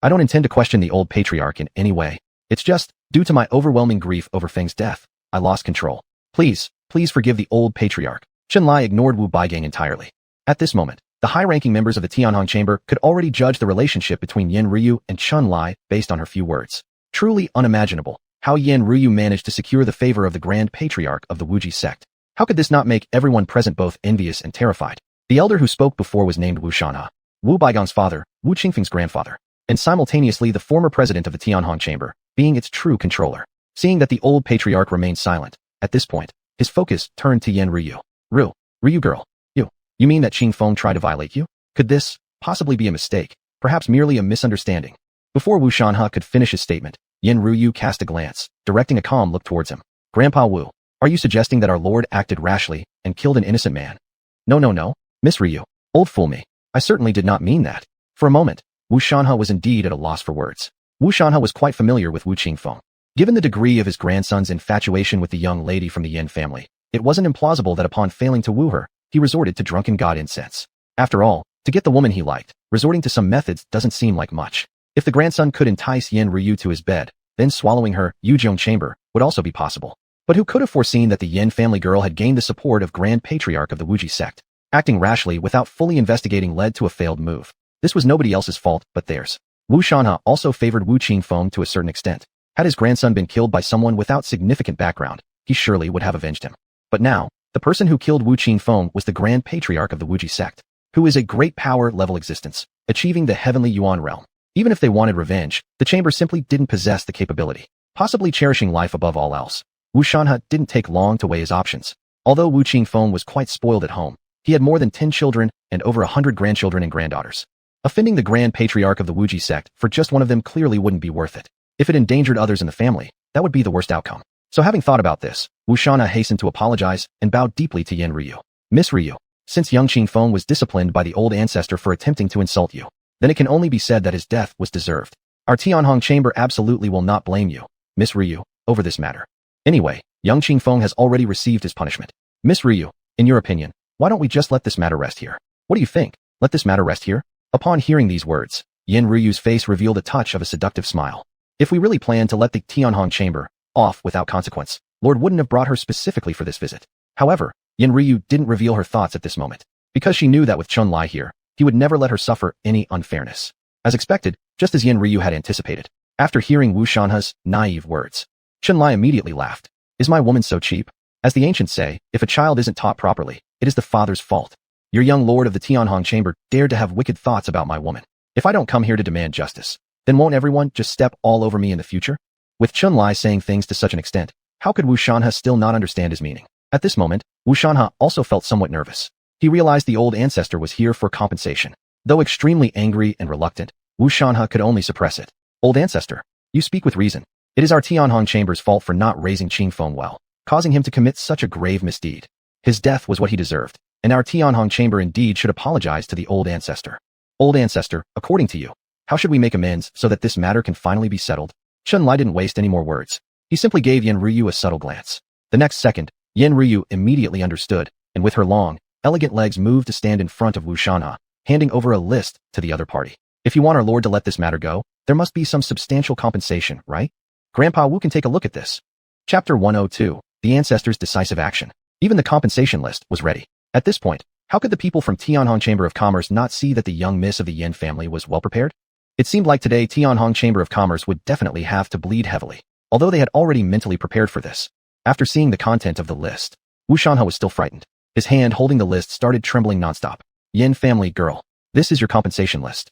I don't intend to question the old patriarch in any way. It's just, due to my overwhelming grief over Feng's death, I lost control. Please forgive the old patriarch. Chen Lai ignored Wu Baigang entirely. At this moment, the high-ranking members of the Tianhong chamber could already judge the relationship between Yin Ryu and Chen Lai based on her few words. Truly unimaginable how Yin Ryu managed to secure the favor of the Grand Patriarch of the Wuji sect. How could this not make everyone present both envious and terrified? The elder who spoke before was named Wu Shanha, Wu Baigong's father, Wu Qingfeng's grandfather, and simultaneously the former president of the Tianhong chamber, being its true controller. Seeing that the old patriarch remained silent, at this point, his focus turned to Yin Ryu. Ryu girl, you mean that Qing Feng tried to violate you? Could this possibly be a mistake, perhaps merely a misunderstanding? Before Wu Shanha could finish his statement, Yin Ryu cast a glance, directing a calm look towards him. Grandpa Wu, are you suggesting that our lord acted rashly and killed an innocent man? No, Miss Ryu, old fool me. I certainly did not mean that. For a moment, Wu Shanha was indeed at a loss for words. Wu Shanha was quite familiar with Wu Qingfeng. Given the degree of his grandson's infatuation with the young lady from the Yin family, it wasn't implausible that upon failing to woo her, he resorted to drunken god incense. After all, to get the woman he liked, resorting to some methods doesn't seem like much. If the grandson could entice Yin Ryu to his bed, then swallowing her, Yujiong chamber, would also be possible. But who could have foreseen that the Yin family girl had gained the support of Grand Patriarch of the Wuji sect? Acting rashly without fully investigating led to a failed move. This was nobody else's fault but theirs. Wu Shanha also favored Wu Qingfeng to a certain extent. Had his grandson been killed by someone without significant background, he surely would have avenged him. But now, the person who killed Wu Qingfeng was the Grand Patriarch of the Wuji sect, who is a great power-level existence, achieving the heavenly Yuan realm. Even if they wanted revenge, the chamber simply didn't possess the capability. Possibly cherishing life above all else, Wu Shanha didn't take long to weigh his options. Although Wu Qingfeng was quite spoiled at home, he had more than 10 children and over 100 grandchildren and granddaughters. Offending the Grand Patriarch of the Wuji sect for just one of them clearly wouldn't be worth it. If it endangered others in the family, that would be the worst outcome. So having thought about this, Wu Shanha hastened to apologize and bowed deeply to Yin Ryu. Miss Ryu, since young Qingfeng was disciplined by the old ancestor for attempting to insult you, then it can only be said that his death was deserved. Our Tianhong chamber absolutely will not blame you, Miss Ryu, over this matter. Anyway, young Qingfeng has already received his punishment. Miss Ryu, in your opinion, why don't we just let this matter rest here? What do you think? Let this matter rest here? Upon hearing these words, Yin Ryu's face revealed a touch of a seductive smile. If we really planned to let the Tianhong chamber off without consequence, Lord wouldn't have brought her specifically for this visit. However, Yin Ryu didn't reveal her thoughts at this moment, because she knew that with Chen Lai here, he would never let her suffer any unfairness. As expected, just as Yin Ryu had anticipated, after hearing Wu Shanha's naive words, Chen Lai immediately laughed. Is my woman so cheap? As the ancients say, if a child isn't taught properly, it is the father's fault. Your young lord of the Tianhong chamber dared to have wicked thoughts about my woman. If I don't come here to demand justice, then won't everyone just step all over me in the future? With Chen Lai saying things to such an extent, how could Wu Shanha still not understand his meaning? At this moment, Wu Shanha also felt somewhat nervous. He realized the old ancestor was here for compensation. Though extremely angry and reluctant, Wu Shanha could only suppress it. Old ancestor, you speak with reason. It is our Tianhong chamber's fault for not raising Qingfeng well, causing him to commit such a grave misdeed. His death was what he deserved, and our Tianhong chamber indeed should apologize to the old ancestor. Old ancestor, according to you, how should we make amends so that this matter can finally be settled? Chen Lai didn't waste any more words. He simply gave Yin Ryu a subtle glance. The next second, Yin Ryu immediately understood, and with her long, elegant legs moved to stand in front of Wu Shanha, handing over a list to the other party. If you want our lord to let this matter go, there must be some substantial compensation, right? Grandpa Wu can take a look at this. Chapter 102, The Ancestor's Decisive Action. Even the compensation list was ready. At this point, how could the people from Tianhong Chamber of Commerce not see that the young miss of the Yin family was well prepared? It seemed like today Tianhong Chamber of Commerce would definitely have to bleed heavily, although they had already mentally prepared for this. After seeing the content of the list, Wu Shanha was still frightened. His hand holding the list started trembling nonstop. Yin family girl, this is your compensation list.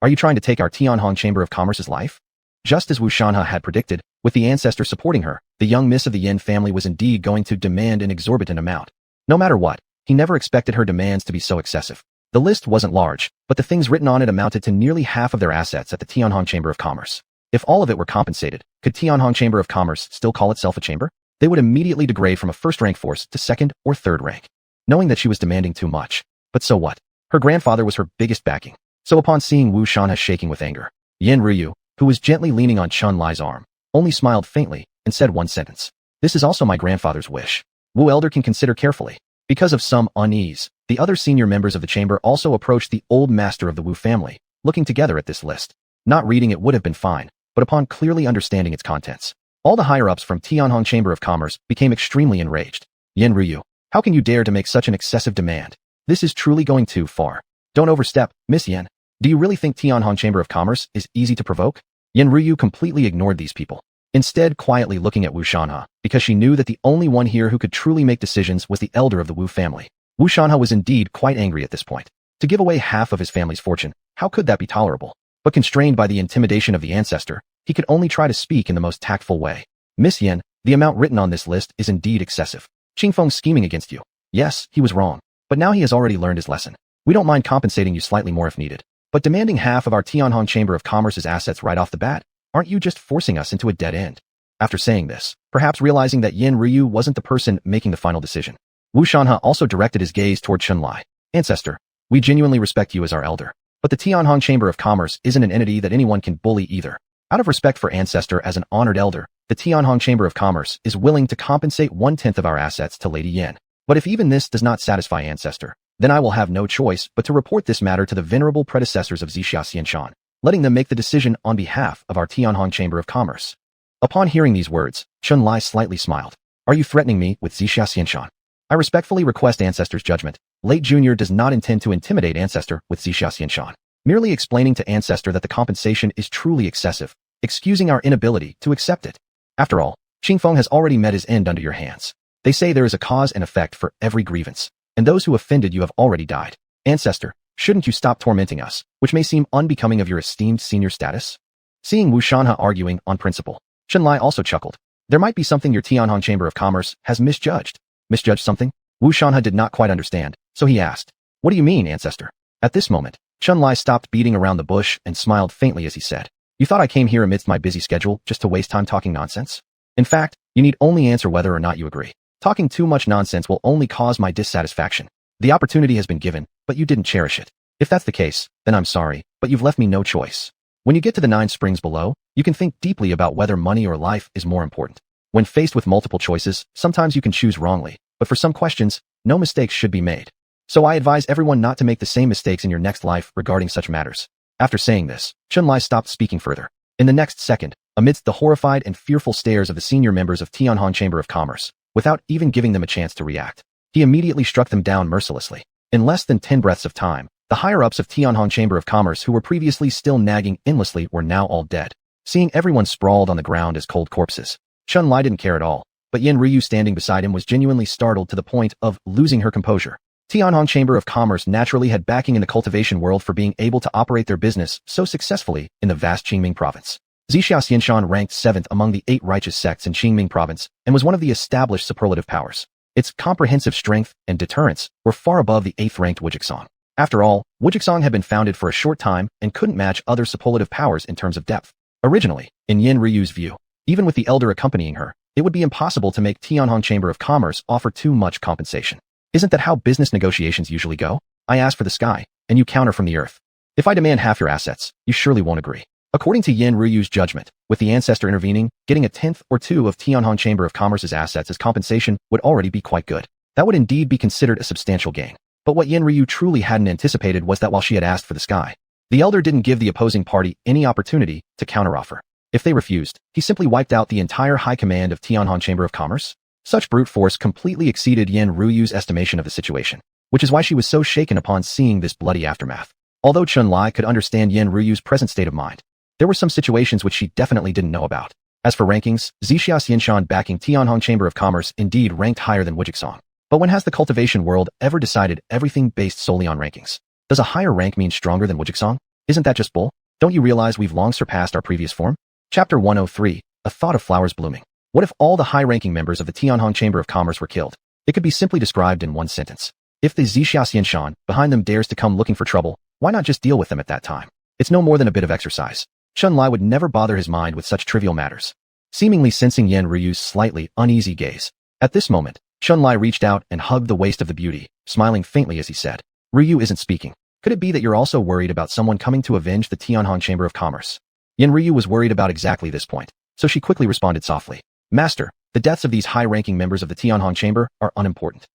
Are you trying to take our Tianhong Chamber of Commerce's life? Just as Wu Shanha had predicted, with the ancestor supporting her, the young miss of the Yin family was indeed going to demand an exorbitant amount. No matter what, he never expected her demands to be so excessive. The list wasn't large, but the things written on it amounted to nearly half of their assets at the Tianhong Chamber of Commerce. If all of it were compensated, could Tianhong Chamber of Commerce still call itself a chamber? They would immediately degrade from a first-rank force to second or third rank, knowing that she was demanding too much. But so what? Her grandfather was her biggest backing. So upon seeing Wu Shanha shaking with anger, Yen Ryu, who was gently leaning on Chun Lai's arm, only smiled faintly and said one sentence. This is also my grandfather's wish. Wu Elder can consider carefully. Because of some unease, the other senior members of the chamber also approached the old master of the Wu family, looking together at this list. Not reading it would have been fine, but upon clearly understanding its contents, all the higher-ups from Tianhong Chamber of Commerce became extremely enraged. Yen Ryu, how can you dare to make such an excessive demand? This is truly going too far. Don't overstep, Miss Yen. Do you really think Tianhong Chamber of Commerce is easy to provoke? Yen Ryu completely ignored these people, instead quietly looking at Wu Shanha, because she knew that the only one here who could truly make decisions was the elder of the Wu family. Wu Shanha was indeed quite angry at this point. To give away half of his family's fortune, how could that be tolerable? But constrained by the intimidation of the ancestor, he could only try to speak in the most tactful way. Miss Yen, the amount written on this list is indeed excessive. Qingfeng's scheming against you. Yes, he was wrong, but now he has already learned his lesson. We don't mind compensating you slightly more if needed, but demanding half of our Tianhong Chamber of Commerce's assets right off the bat, aren't you just forcing us into a dead end? After saying this, perhaps realizing that Yen Ryu wasn't the person making the final decision, Wu Shanha also directed his gaze toward Chun Lai. Ancestor, we genuinely respect you as our elder, but the Tianhong Chamber of Commerce isn't an entity that anyone can bully either. Out of respect for Ancestor as an honored elder, the Tianhong Chamber of Commerce is willing to compensate 1/10 of our assets to Lady Yen. But if even this does not satisfy Ancestor, then I will have no choice but to report this matter to the venerable predecessors of Zixia Xianshan, letting them make the decision on behalf of our Tianhong Chamber of Commerce. Upon hearing these words, Chun Lai slightly smiled. Are you threatening me with Zixia Xianshan? I respectfully request Ancestor's judgment. Late Junior does not intend to intimidate Ancestor with Zixia Xianshan, merely explaining to Ancestor that the compensation is truly excessive, excusing our inability to accept it. After all, Qingfeng has already met his end under your hands. They say there is a cause and effect for every grievance, and those who offended you have already died. Ancestor, shouldn't you stop tormenting us, which may seem unbecoming of your esteemed senior status? Seeing Wu Shanha arguing on principle, Chun Lai also chuckled. There might be something your Tianhong Chamber of Commerce has misjudged. Misjudged something? Wu Shanha did not quite understand, so he asked, what do you mean, Ancestor? At this moment, Chun Lai stopped beating around the bush and smiled faintly as he said, you thought I came here amidst my busy schedule just to waste time talking nonsense? In fact, you need only answer whether or not you agree. Talking too much nonsense will only cause my dissatisfaction. The opportunity has been given, but you didn't cherish it. If that's the case, then I'm sorry, but you've left me no choice. When you get to the 9 springs below, you can think deeply about whether money or life is more important. When faced with multiple choices, sometimes you can choose wrongly, but for some questions, no mistakes should be made. So I advise everyone not to make the same mistakes in your next life regarding such matters. After saying this, Chun Lai stopped speaking further. In the next second, amidst the horrified and fearful stares of the senior members of Tianhong Chamber of Commerce, without even giving them a chance to react, he immediately struck them down mercilessly. In less than 10 breaths of time, the higher-ups of Tianhong Chamber of Commerce who were previously still nagging endlessly were now all dead. Seeing everyone sprawled on the ground as cold corpses, Chun Lai didn't care at all, but Yen Ryu standing beside him was genuinely startled to the point of losing her composure. Tianhong Chamber of Commerce naturally had backing in the cultivation world for being able to operate their business so successfully in the vast Qingming province. Zixia Xianshan ranked 7th among the 8 righteous sects in Qingming province and was one of the established superlative powers. Its comprehensive strength and deterrence were far above the 8th-ranked Wujixong. After all, Wujixong had been founded for a short time and couldn't match other superlative powers in terms of depth. Originally, in Yen Ryu's view, even with the elder accompanying her, it would be impossible to make Tianhong Chamber of Commerce offer too much compensation. Isn't that how business negotiations usually go? I ask for the sky, and you counter from the earth. If I demand half your assets, you surely won't agree. According to Yen Ryu's judgment, with the Ancestor intervening, getting 1/10 or 2 of Tianhong Chamber of Commerce's assets as compensation would already be quite good. That would indeed be considered a substantial gain. But what Yen Ryu truly hadn't anticipated was that while she had asked for the sky, the elder didn't give the opposing party any opportunity to counteroffer. If they refused, he simply wiped out the entire high command of Tianhong Chamber of Commerce. Such brute force completely exceeded Yen Ryu's estimation of the situation, which is why she was so shaken upon seeing this bloody aftermath. Although Chun Lai could understand Yen Ryu's present state of mind, there were some situations which she definitely didn't know about. As for rankings, Zixia Xianshan backing Tianhong Chamber of Commerce indeed ranked higher than Wujixong. But when has the cultivation world ever decided everything based solely on rankings? Does a higher rank mean stronger than Wujixong? Isn't that just bull? Don't you realize we've long surpassed our previous form? Chapter 103, A Thought of Flowers Blooming. What if all the high-ranking members of the Tianhong Chamber of Commerce were killed? It could be simply described in one sentence. If the Zixia Xianshan behind them dares to come looking for trouble, why not just deal with them at that time? It's no more than a bit of exercise. Chun-Li would never bother his mind with such trivial matters. Seemingly sensing Yen Ryu's slightly uneasy gaze, at this moment, Chun-Li reached out and hugged the waist of the beauty, smiling faintly as he said, "Ryu isn't speaking. Could it be that you're also worried about someone coming to avenge the Tianhong Chamber of Commerce?" Yen Ryu was worried about exactly this point, so she quickly responded softly, "Master, the deaths of these high-ranking members of the Tianhong Chamber are unimportant.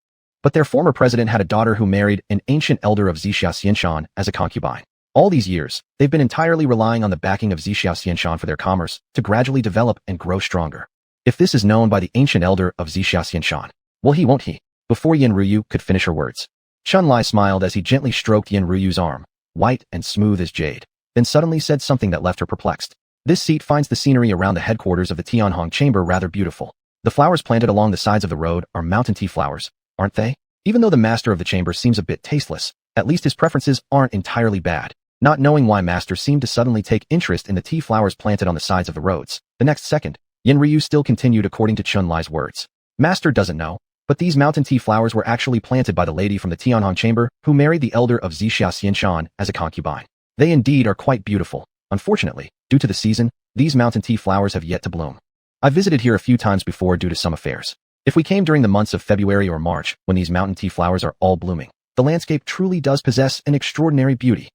But their former president had a daughter who married an ancient elder of Zixia Xianshan as a concubine. All these years, they've been entirely relying on the backing of Zixia Xianshan for their commerce to gradually develop and grow stronger. If this is known by the ancient elder of Zixia Xianshan, well won't he?" Before Yen Ryu could finish her words, Chun-Li smiled as he gently stroked Yen Ryu's arm, white and smooth as jade, then suddenly said something that left her perplexed. "This seat finds the scenery around the headquarters of the Tianhong Chamber rather beautiful. The flowers planted along the sides of the road are mountain tea flowers, aren't they? Even though the master of the chamber seems a bit tasteless, at least his preferences aren't entirely bad." Not knowing why Master seemed to suddenly take interest in the tea flowers planted on the sides of the roads, the next second, Yen Ryu still continued according to Chun-Li's words. "Master doesn't know, but these mountain tea flowers were actually planted by the lady from the Tianhong Chamber who married the elder of Zixia Xianshan as a concubine. They indeed are quite beautiful. Unfortunately, due to the season, these mountain tea flowers have yet to bloom. I visited here a few times before due to some affairs. If we came during the months of February or March, when these mountain tea flowers are all blooming, the landscape truly does possess an extraordinary beauty.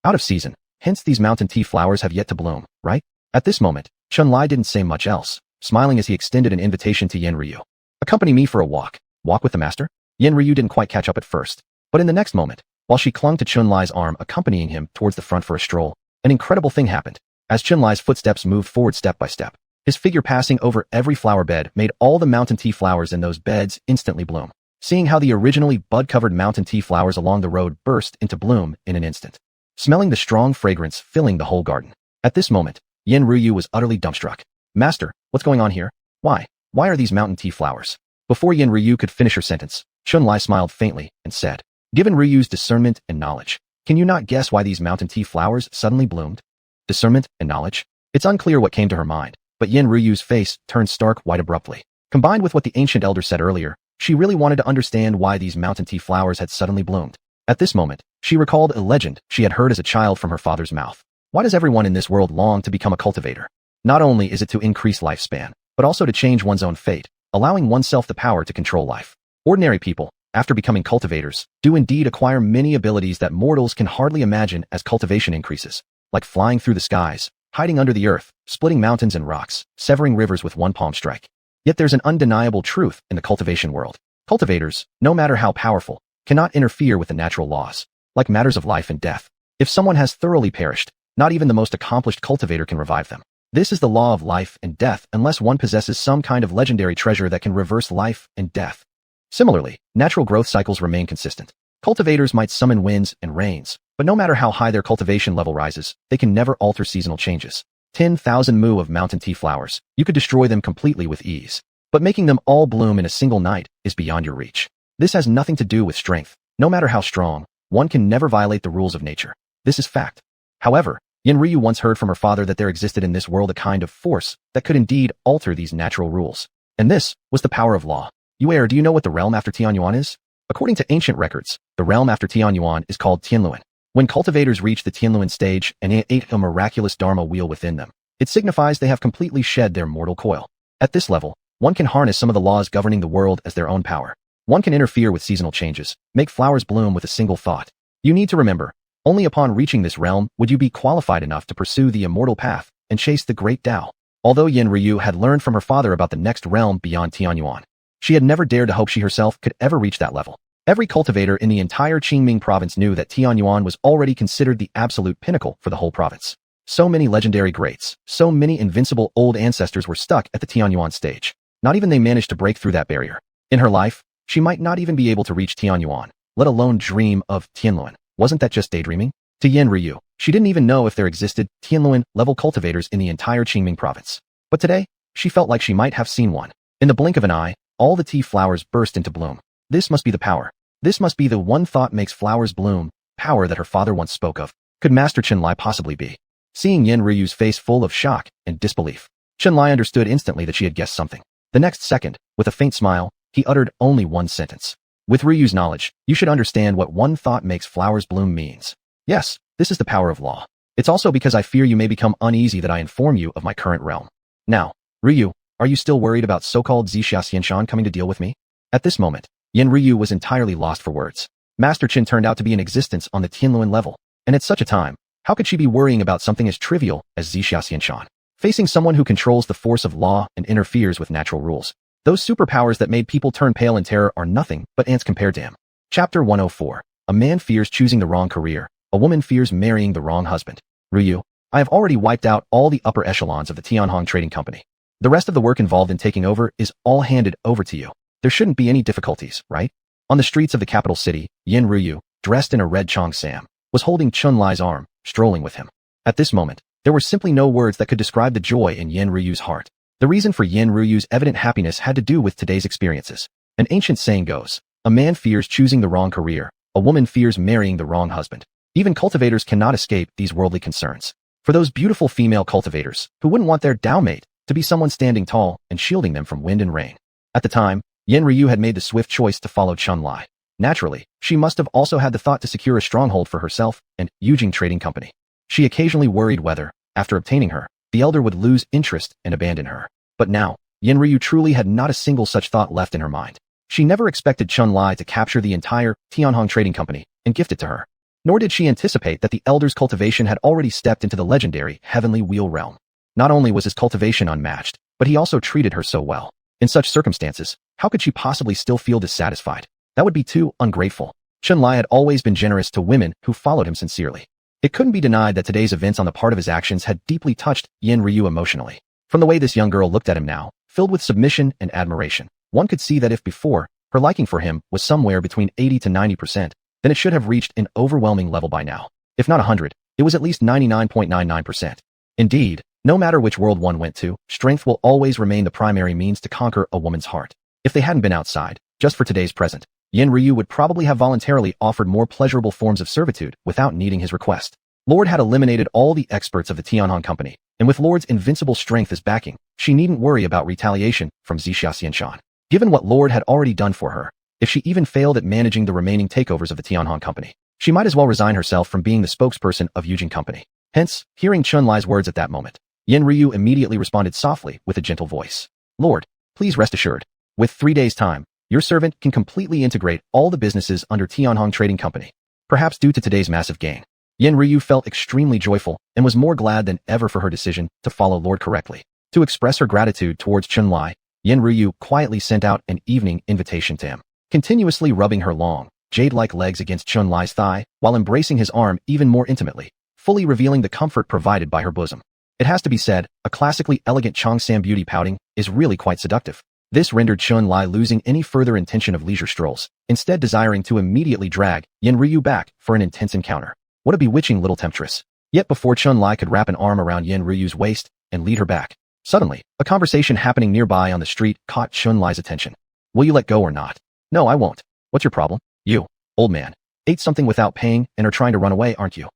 Out of season, hence these mountain tea flowers have yet to bloom, right?" At this moment, Chun-Li didn't say much else, smiling as he extended an invitation to Yen Ryu. "Accompany me for a walk." Walk with the master? Yen Ryu didn't quite catch up at first, but in the next moment, while she clung to Chun-Li's arm accompanying him towards the front for a stroll, an incredible thing happened. As Chun-Li's footsteps moved forward step by step, his figure passing over every flower bed made all the mountain tea flowers in those beds instantly bloom, seeing how the originally bud-covered mountain tea flowers along the road burst into bloom in an instant, smelling the strong fragrance filling the whole garden. At this moment, Yen Ryu was utterly dumbstruck. "Master, what's going on here? Why are these mountain tea flowers?" Before Yen Ryu could finish her sentence, Chun-Li smiled faintly and said, "Given Ryu's discernment and knowledge, can you not guess why these mountain tea flowers suddenly bloomed?" Discernment and knowledge? It's unclear what came to her mind, but Yen Ryu's face turned stark white abruptly. Combined with what the ancient elder said earlier, she really wanted to understand why these mountain tea flowers had suddenly bloomed. At this moment, she recalled a legend she had heard as a child from her father's mouth. Why does everyone in this world long to become a cultivator? Not only is it to increase lifespan, but also to change one's own fate, allowing oneself the power to control life. Ordinary people, after becoming cultivators, do indeed acquire many abilities that mortals can hardly imagine as cultivation increases, like flying through the skies, hiding under the earth, splitting mountains and rocks, severing rivers with one palm strike. Yet there's an undeniable truth in the cultivation world. Cultivators, no matter how powerful, cannot interfere with the natural laws, like matters of life and death. If someone has thoroughly perished, not even the most accomplished cultivator can revive them. This is the law of life and death unless one possesses some kind of legendary treasure that can reverse life and death. Similarly, natural growth cycles remain consistent. Cultivators might summon winds and rains, but no matter how high their cultivation level rises, they can never alter seasonal changes. 10,000 mu of mountain tea flowers, you could destroy them completely with ease. But making them all bloom in a single night is beyond your reach. This has nothing to do with strength. No matter how strong, one can never violate the rules of nature. This is fact. However, Yen Ryu once heard from her father that there existed in this world a kind of force that could indeed alter these natural rules. And this was the power of law. Yuer, do you know what the realm after Tianyuan is? According to ancient records, the realm after Tianyuan is called Tianluan. When cultivators reach the Tianluan stage and ate a miraculous dharma wheel within them, it signifies they have completely shed their mortal coil. At this level, one can harness some of the laws governing the world as their own power. One can interfere with seasonal changes, make flowers bloom with a single thought. You need to remember, only upon reaching this realm would you be qualified enough to pursue the immortal path and chase the great Tao. Although Yen Ryu had learned from her father about the next realm beyond Tianyuan, she had never dared to hope she herself could ever reach that level. Every cultivator in the entire Qingming province knew that Tianyuan was already considered the absolute pinnacle for the whole province. So many legendary greats, so many invincible old ancestors were stuck at the Tianyuan stage. Not even they managed to break through that barrier. In her life, she might not even be able to reach Tianyuan, let alone dream of Tianluan. Wasn't that just daydreaming? To Yen Ryu, she didn't even know if there existed Tianluan-level cultivators in the entire Qingming province. But today, she felt like she might have seen one. In the blink of an eye, all the tea flowers burst into bloom. This must be the power. This must be the one thought makes flowers bloom, power that her father once spoke of. Could Master Chun-Li possibly be? Seeing Yen Ryu's face full of shock and disbelief, Chun-Li understood instantly that she had guessed something. The next second, with a faint smile, he uttered only one sentence. With Ryu's knowledge, you should understand what one thought makes flowers bloom means. Yes, this is the power of law. It's also because I fear you may become uneasy that I inform you of my current realm. Now, Ryu, are you still worried about so-called Xiaxianshan coming to deal with me? At this moment, Yen Ryu was entirely lost for words. Master Qin turned out to be in existence on the Tianluan level, and at such a time, how could she be worrying about something as trivial as Xiaxianshan? Facing someone who controls the force of law and interferes with natural rules. Those superpowers that made people turn pale in terror are nothing but ants compared to him. Chapter 104. A man fears choosing the wrong career. A woman fears marrying the wrong husband. Ryu, I have already wiped out all the upper echelons of the Tianhong Trading Company. The rest of the work involved in taking over is all handed over to you. There shouldn't be any difficulties, right? On the streets of the capital city, Yen Ryu, dressed in a red cheongsam, was holding Chun Lai's arm, strolling with him. At this moment, there were simply no words that could describe the joy in Yen Ryu's heart. The reason for Yen Ryu's evident happiness had to do with today's experiences. An ancient saying goes, a man fears choosing the wrong career, a woman fears marrying the wrong husband. Even cultivators cannot escape these worldly concerns. For those beautiful female cultivators, who wouldn't want their dowmate to be someone standing tall and shielding them from wind and rain. At the time, Yen Ryu had made the swift choice to follow Chun Lai. Naturally, she must have also had the thought to secure a stronghold for herself and Yujing Trading Company. She occasionally worried whether, after obtaining her, the elder would lose interest and abandon her. But now, Yen Ryu truly had not a single such thought left in her mind. She never expected Chun Lai to capture the entire Tianhong Trading Company and gift it to her. Nor did she anticipate that the elder's cultivation had already stepped into the legendary Heavenly Wheel realm. Not only was his cultivation unmatched, but he also treated her so well. In such circumstances, how could she possibly still feel dissatisfied? That would be too ungrateful. Chun Lai had always been generous to women who followed him sincerely. It couldn't be denied that today's events on the part of his actions had deeply touched Yen Ryu emotionally. From the way this young girl looked at him now, filled with submission and admiration, one could see that if before, her liking for him was somewhere between 80 to 90%, then it should have reached an overwhelming level by now. If not 100, it was at least 99.99%. Indeed, no matter which world one went to, strength will always remain the primary means to conquer a woman's heart. If they hadn't been outside, just for today's present, Yen Ryu would probably have voluntarily offered more pleasurable forms of servitude without needing his request. Lord had eliminated all the experts of the Tianhong Company, and with Lord's invincible strength as backing, she needn't worry about retaliation from Xiaxianshan. Given what Lord had already done for her, if she even failed at managing the remaining takeovers of the Tianhong Company, she might as well resign herself from being the spokesperson of Yujing Company. Hence, hearing Chun Lai's words at that moment, Yen Ryu immediately responded softly with a gentle voice. Lord, please rest assured. With 3 days' time, your servant can completely integrate all the businesses under Tianhong Trading Company. Perhaps due to today's massive gain, Yen Ryu felt extremely joyful and was more glad than ever for her decision to follow Lord correctly. To express her gratitude towards Chun Lai, Yen Ryu quietly sent out an evening invitation to him, continuously rubbing her long, jade-like legs against Chun Lai's thigh while embracing his arm even more intimately, fully revealing the comfort provided by her bosom. It has to be said, a classically elegant Cheongsam beauty pouting is really quite seductive. This rendered Chun Lai losing any further intention of leisure strolls, instead desiring to immediately drag Yen Ryu back for an intense encounter. What a bewitching little temptress. Yet before Chun Lai could wrap an arm around Yen Ryu's waist and lead her back, suddenly, a conversation happening nearby on the street caught Chun Lai's attention. Will you let go or not? No, I won't. What's your problem? You, old man, ate something without paying and are trying to run away, aren't you?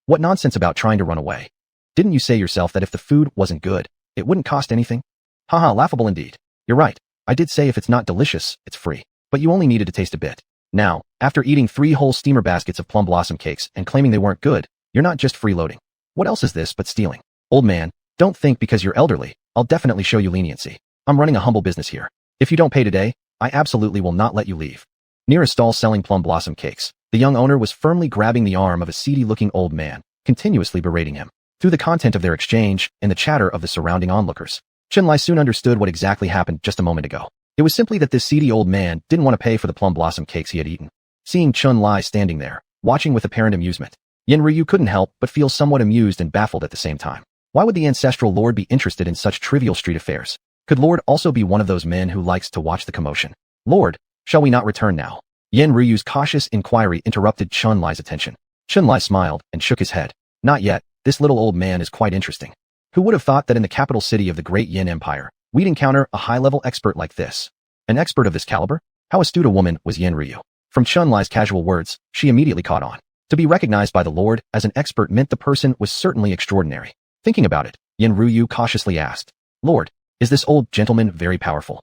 What nonsense about trying to run away? Didn't you say yourself that if the food wasn't good, it wouldn't cost anything? Haha, laughable indeed. You're right. I did say if it's not delicious, it's free. But you only needed to taste a bit. Now, after eating 3 whole steamer baskets of plum blossom cakes and claiming they weren't good, you're not just freeloading. What else is this but stealing? Old man, don't think because you're elderly, I'll definitely show you leniency. I'm running a humble business here. If you don't pay today, I absolutely will not let you leave. Near a stall selling plum blossom cakes, the young owner was firmly grabbing the arm of a seedy-looking old man, continuously berating him. Through the content of their exchange and the chatter of the surrounding onlookers, Chun Lai soon understood what exactly happened just a moment ago. It was simply that this seedy old man didn't want to pay for the plum blossom cakes he had eaten. Seeing Chun Lai standing there, watching with apparent amusement, Yen Ryu couldn't help but feel somewhat amused and baffled at the same time. Why would the ancestral lord be interested in such trivial street affairs? Could Lord also be one of those men who likes to watch the commotion? Lord, shall we not return now? Yen Ryu's cautious inquiry interrupted Chun Lai's attention. Chun Lai smiled and shook his head. Not yet. This little old man is quite interesting. Who would have thought that in the capital city of the great Yin Empire, we'd encounter a high-level expert like this? An expert of this caliber? How astute a woman was Yen Ryu? From Chun Lai's casual words, she immediately caught on. To be recognized by the Lord as an expert meant the person was certainly extraordinary. Thinking about it, Yen Ryu cautiously asked, Lord, is this old gentleman very powerful?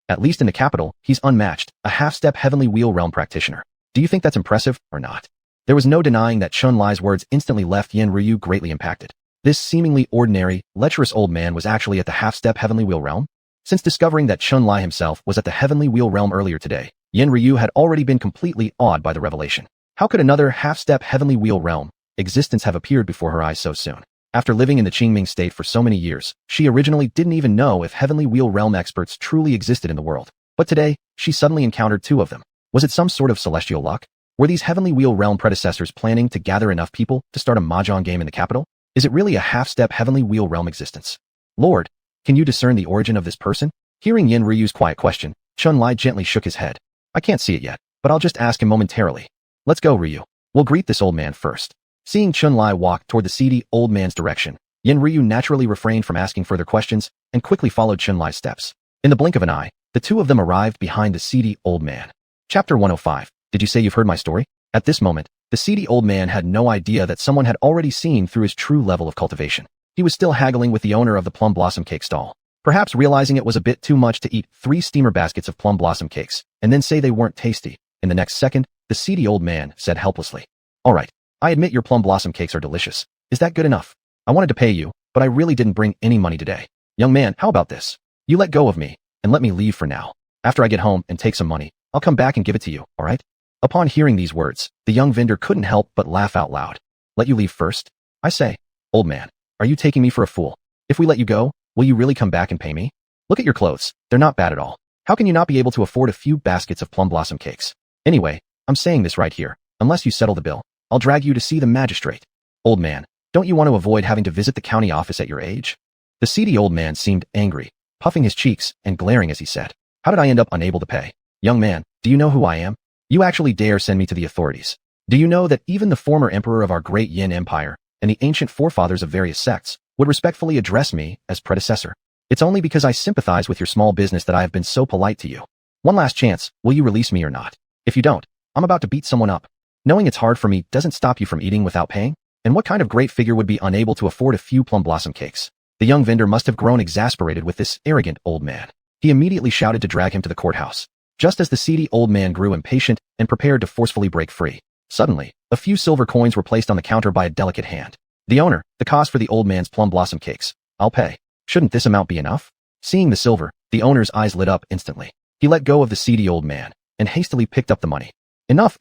At least in the capital, he's unmatched, a half-step heavenly wheel realm practitioner. Do you think that's impressive or not? There was no denying that Chun Lai's words instantly left Yen Ryu greatly impacted. This seemingly ordinary, lecherous old man was actually at the half-step Heavenly Wheel realm? Since discovering that Chun Lai himself was at the Heavenly Wheel realm earlier today, Yen Ryu had already been completely awed by the revelation. How could another half-step Heavenly Wheel realm existence have appeared before her eyes so soon? After living in the Qingming state for so many years, she originally didn't even know if Heavenly Wheel realm experts truly existed in the world. But today, she suddenly encountered two of them. Was it some sort of celestial luck? Were these Heavenly Wheel realm predecessors planning to gather enough people to start a mahjong game in the capital? Is it really a half-step Heavenly Wheel realm existence? Lord, can you discern the origin of this person? Hearing Yen Ryu's quiet question, Chun Lai gently shook his head. I can't see it yet, but I'll just ask him momentarily. Let's go, Ryu. We'll greet this old man first. Seeing Chun Lai walk toward the seedy old man's direction, Yen Ryu naturally refrained from asking further questions and quickly followed Chun Lai's steps. In the blink of an eye, the two of them arrived behind the seedy old man. Chapter 105. Did you say you've heard my story? At this moment, the seedy old man had no idea that someone had already seen through his true level of cultivation. He was still haggling with the owner of the plum blossom cake stall. Perhaps realizing it was a bit too much to eat 3 steamer baskets of plum blossom cakes and then say they weren't tasty. In the next second, the seedy old man said helplessly, "All right, I admit your plum blossom cakes are delicious. Is that good enough? I wanted to pay you, but I really didn't bring any money today. Young man, how about this? You let go of me and let me leave for now. After I get home and take some money, I'll come back and give it to you, all right?" Upon hearing these words, the young vendor couldn't help but laugh out loud. "Let you leave first? I say, old man, are you taking me for a fool? If we let you go, will you really come back and pay me? Look at your clothes, they're not bad at all. How can you not be able to afford a few baskets of plum blossom cakes? Anyway, I'm saying this right here, unless you settle the bill, I'll drag you to see the magistrate. Old man, don't you want to avoid having to visit the county office at your age?" The seedy old man seemed angry, puffing his cheeks and glaring as he said, "How did I end up unable to pay? Young man, do you know who I am? You actually dare send me to the authorities? Do you know that even the former emperor of our great Yin Empire and the ancient forefathers of various sects would respectfully address me as predecessor? It's only because I sympathize with your small business that I have been so polite to you. One last chance, will you release me or not? If you don't, I'm about to beat someone up. Knowing it's hard for me doesn't stop you from eating without paying? And what kind of great figure would be unable to afford a few plum blossom cakes?" The young vendor must have grown exasperated with this arrogant old man. He immediately shouted to drag him to the courthouse. Just as the seedy old man grew impatient and prepared to forcefully break free, suddenly, a few silver coins were placed on the counter by a delicate hand. "The owner, the cost for the old man's plum blossom cakes. I'll pay. Shouldn't this amount be enough?" Seeing the silver, the owner's eyes lit up instantly. He let go of the seedy old man and hastily picked up the money. Enough.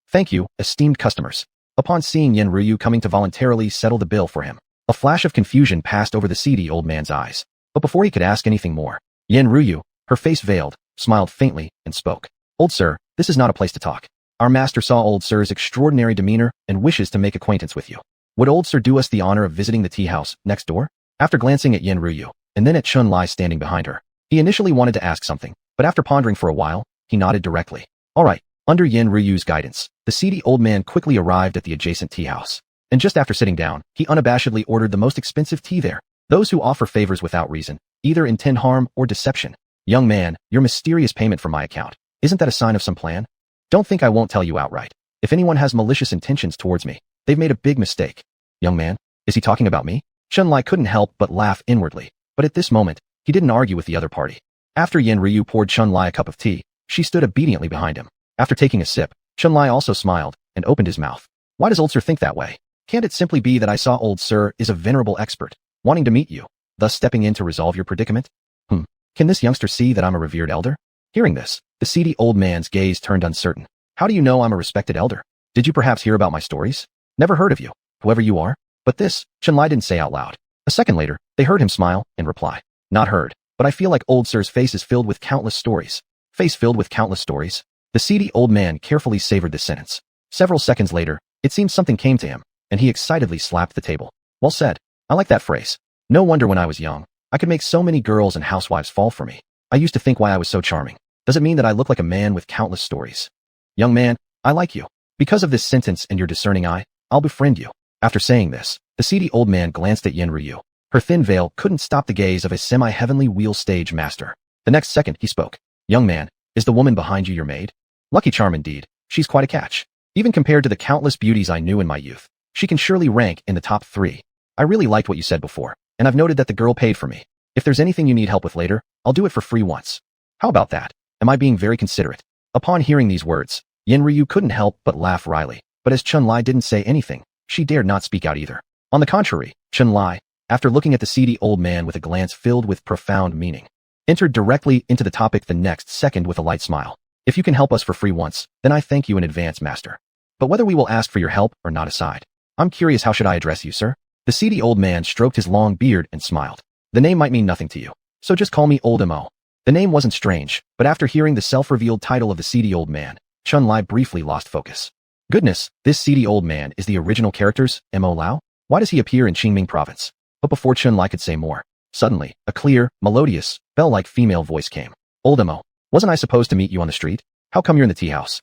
Thank you, esteemed customers." Upon seeing Yen Ryu coming to voluntarily settle the bill for him, a flash of confusion passed over the seedy old man's eyes. But before he could ask anything more, Yen Ryu, her face veiled, smiled faintly and spoke. "Old sir, this is not a place to talk. Our master saw old sir's extraordinary demeanor and wishes to make acquaintance with you. Would old sir do us the honor of visiting the tea house next door?" After glancing at Yen Ryu, and then at Chun Lai standing behind her, he initially wanted to ask something, but after pondering for a while, he nodded directly. All right. Under Yen Ryu's guidance, the seedy old man quickly arrived at the adjacent tea house. And just after sitting down, he unabashedly ordered the most expensive tea there. Those who offer favors without reason either intend harm or deception. "Young man, your mysterious payment from my account, isn't that a sign of some plan? Don't think I won't tell you outright. If anyone has malicious intentions towards me, they've made a big mistake." "Young man, is he talking about me?" Chun Lai couldn't help but laugh inwardly, but at this moment, he didn't argue with the other party. After Yen Ryu poured Chun Lai a cup of tea, she stood obediently behind him. After taking a sip, Chun Lai also smiled and opened his mouth. "Why does old sir think that way? Can't it simply be that I saw old sir is a venerable expert, wanting to meet you, thus stepping in to resolve your predicament? Can this youngster see that I'm a revered elder?" Hearing this, the seedy old man's gaze turned uncertain. "How do you know I'm a respected elder? Did you perhaps hear about my stories? Never heard of you, whoever you are?" But this, Chun Lai didn't say out loud. A second later, they heard him smile and reply. "Not heard, but I feel like old sir's face is filled with countless stories." Face filled with countless stories? The seedy old man carefully savored this sentence. Several seconds later, it seemed something came to him, and he excitedly slapped the table. "Well said. I like that phrase. No wonder when I was young, I could make so many girls and housewives fall for me. I used to think why I was so charming. Does it mean that I look like a man with countless stories? Young man, I like you. Because of this sentence and your discerning eye, I'll befriend you." After saying this, the seedy old man glanced at Yen Ryu. Her thin veil couldn't stop the gaze of a semi-heavenly wheel stage master. The next second, he spoke. "Young man, is the woman behind you your maid? Lucky charm indeed. She's quite a catch. Even compared to the countless beauties I knew in my youth, she can surely rank in the top 3. I really liked what you said before, and I've noted that the girl paid for me. If there's anything you need help with later, I'll do it for free once. How about that? Am I being very considerate?" Upon hearing these words, Yen Ryu couldn't help but laugh wryly, but as Chun-Li didn't say anything, she dared not speak out either. On the contrary, Chun-Li, after looking at the seedy old man with a glance filled with profound meaning, entered directly into the topic the next second with a light smile. If you can help us for free once, then I thank you in advance, master. But whether we will ask for your help or not aside, I'm curious, how should I address you, sir? The seedy old man stroked his long beard and smiled. The name might mean nothing to you, so just call me Old Mo. The name wasn't strange, but after hearing the self-revealed title of the seedy old man, Chun-Li briefly lost focus. Goodness, this seedy old man is the original character's Mo Lao? Why does he appear in Qingming province? But before Chun-Li could say more, suddenly, a clear, melodious, bell-like female voice came. Old Mo, wasn't I supposed to meet you on the street? How come you're in the tea house?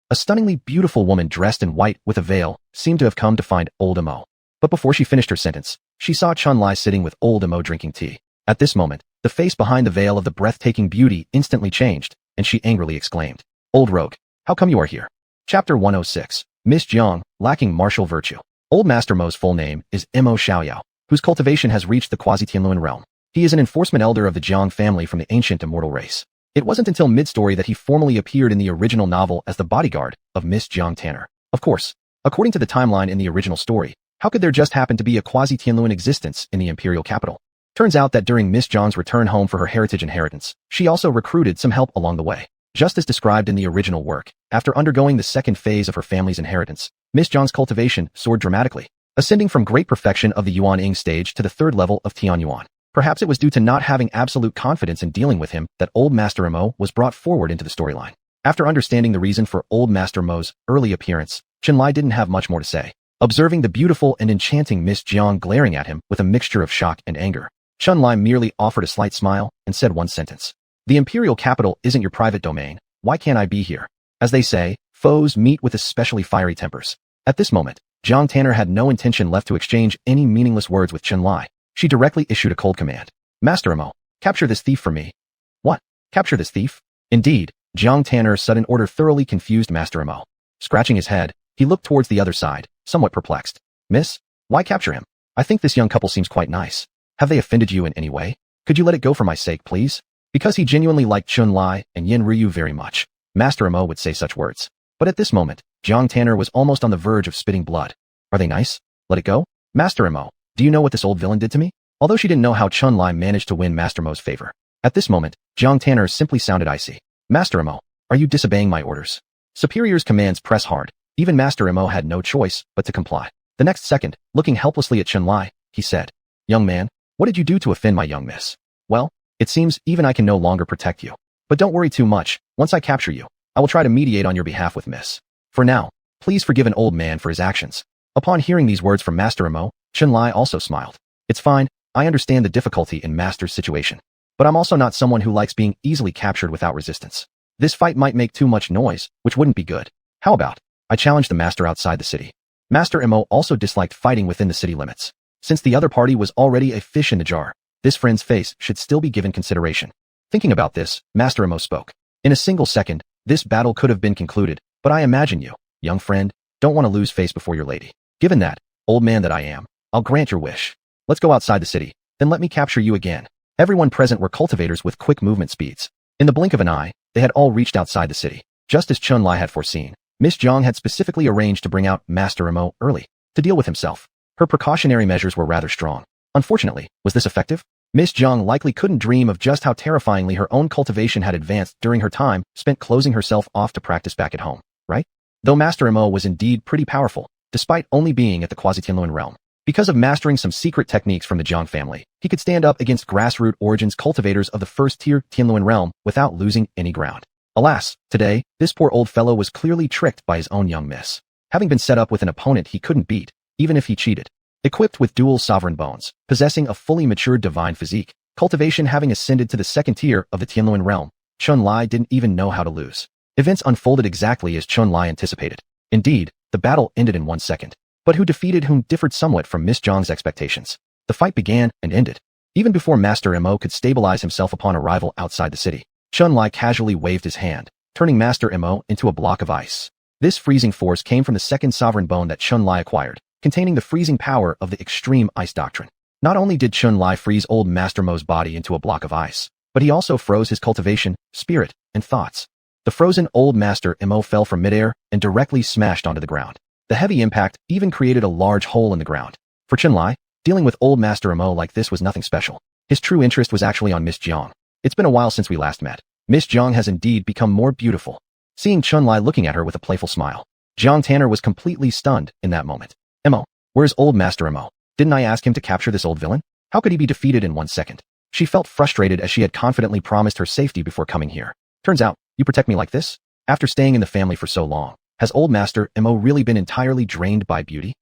A stunningly beautiful woman dressed in white with a veil seemed to have come to find Old Mo. But before she finished her sentence, she saw Chun-Li sitting with Old Mo drinking tea. At this moment, the face behind the veil of the breathtaking beauty instantly changed, and she angrily exclaimed, Old rogue, how come you are here? Chapter 106, Miss Jang, lacking martial virtue. Old Master Mo's full name is Mo Xiaoyao, whose cultivation has reached the quasi-Tianluan realm. He is an enforcement elder of the Jang family from the ancient immortal race. It wasn't until mid-story that he formally appeared in the original novel as the bodyguard of Miss Jiang Tanner. Of course, according to the timeline in the original story, how could there just happen to be a quasi-Tianluan existence in the imperial capital? Turns out that during Miss Jiang's return home for her heritage inheritance, she also recruited some help along the way. Just as described in the original work, after undergoing the second phase of her family's inheritance, Miss Jiang's cultivation soared dramatically, ascending from great perfection of the Yuan-Ing stage to the third level of Tianyuan. Perhaps it was due to not having absolute confidence in dealing with him that Old Master Mo was brought forward into the storyline. After understanding the reason for Old Master Mo's early appearance, Chun-Li didn't have much more to say. Observing the beautiful and enchanting Miss Jiang glaring at him with a mixture of shock and anger, Chun-Li merely offered a slight smile and said one sentence. The imperial capital isn't your private domain. Why can't I be here? As they say, foes meet with especially fiery tempers. At this moment, Jiang Tanner had no intention left to exchange any meaningless words with Chun-Li. She directly issued a cold command. Master Mo, capture this thief for me. What? Capture this thief? Indeed, Jiang Tanner's sudden order thoroughly confused Master Mo. Scratching his head, he looked towards the other side, somewhat perplexed. Miss, why capture him? I think this young couple seems quite nice. Have they offended you in any way? Could you let it go for my sake, please? Because he genuinely liked Chun-Li and Yin Ryu very much, Master Mo would say such words. But at this moment, Jiang Tanner was almost on the verge of spitting blood. Are they nice? Let it go? Master Mo, do you know what this old villain did to me? Although she didn't know how Chun-Li managed to win Master Mo's favor. At this moment, Jiang Tanner simply sounded icy. Master Mo, are you disobeying my orders? Superior's commands press hard. Even Master Mo had no choice but to comply. The next second, looking helplessly at Chun-Li, he said, Young man, what did you do to offend my young miss? Well, it seems even I can no longer protect you. But don't worry too much. Once I capture you, I will try to mediate on your behalf with Miss. For now, please forgive an old man for his actions. Upon hearing these words from Master Mo, Chun-Li also smiled. It's fine, I understand the difficulty in Master's situation. But I'm also not someone who likes being easily captured without resistance. This fight might make too much noise, which wouldn't be good. How about, I challenge the Master outside the city. Master Mo also disliked fighting within the city limits. Since the other party was already a fish in the jar, this friend's face should still be given consideration. Thinking about this, Master Mo spoke. In a single second, this battle could have been concluded, but I imagine you, young friend, don't want to lose face before your lady. Given that, old man that I am, I'll grant your wish. Let's go outside the city, then let me capture you again. Everyone present were cultivators with quick movement speeds. In the blink of an eye, they had all reached outside the city. Just as Chun-Li had foreseen, Miss Jiang had specifically arranged to bring out Master Mo early, to deal with himself. Her precautionary measures were rather strong. Unfortunately, was this effective? Miss Jiang likely couldn't dream of just how terrifyingly her own cultivation had advanced during her time spent closing herself off to practice back at home, right? Though Master Mo was indeed pretty powerful, despite only being at the quasi-Tianluan realm. Because of mastering some secret techniques from the Jiang family, he could stand up against grassroots origins cultivators of the first-tier Tianluan realm without losing any ground. Alas, today, this poor old fellow was clearly tricked by his own young miss. Having been set up with an opponent he couldn't beat, even if he cheated. Equipped with dual sovereign bones, possessing a fully matured divine physique, cultivation having ascended to the second tier of the Tianluan realm, Chun-Li didn't even know how to lose. Events unfolded exactly as Chun-Li anticipated. Indeed, the battle ended in 1 second. But who defeated whom differed somewhat from Miss Jiang's expectations. The fight began and ended. Even before Master Mo could stabilize himself upon arrival outside the city, Chun-Li casually waved his hand, turning Master Mo into a block of ice. This freezing force came from the second sovereign bone that Chun-Li acquired, containing the freezing power of the extreme ice doctrine. Not only did Chun-Li freeze old Master Mo's body into a block of ice, but he also froze his cultivation, spirit, and thoughts. The frozen old Master Mo fell from midair and directly smashed onto the ground. The heavy impact even created a large hole in the ground. For Chunlai, dealing with old Master Mo like this was nothing special. His true interest was actually on Miss Jang. It's been a while since we last met. Miss Jang has indeed become more beautiful. Seeing Chunlai looking at her with a playful smile, Jiang Tanner was completely stunned in that moment. Mo, where's old Master Mo? Didn't I ask him to capture this old villain? How could he be defeated in 1 second? She felt frustrated as she had confidently promised her safety before coming here. Turns out, you protect me like this? After staying in the family for so long, has old Master Mo really been entirely drained by beauty?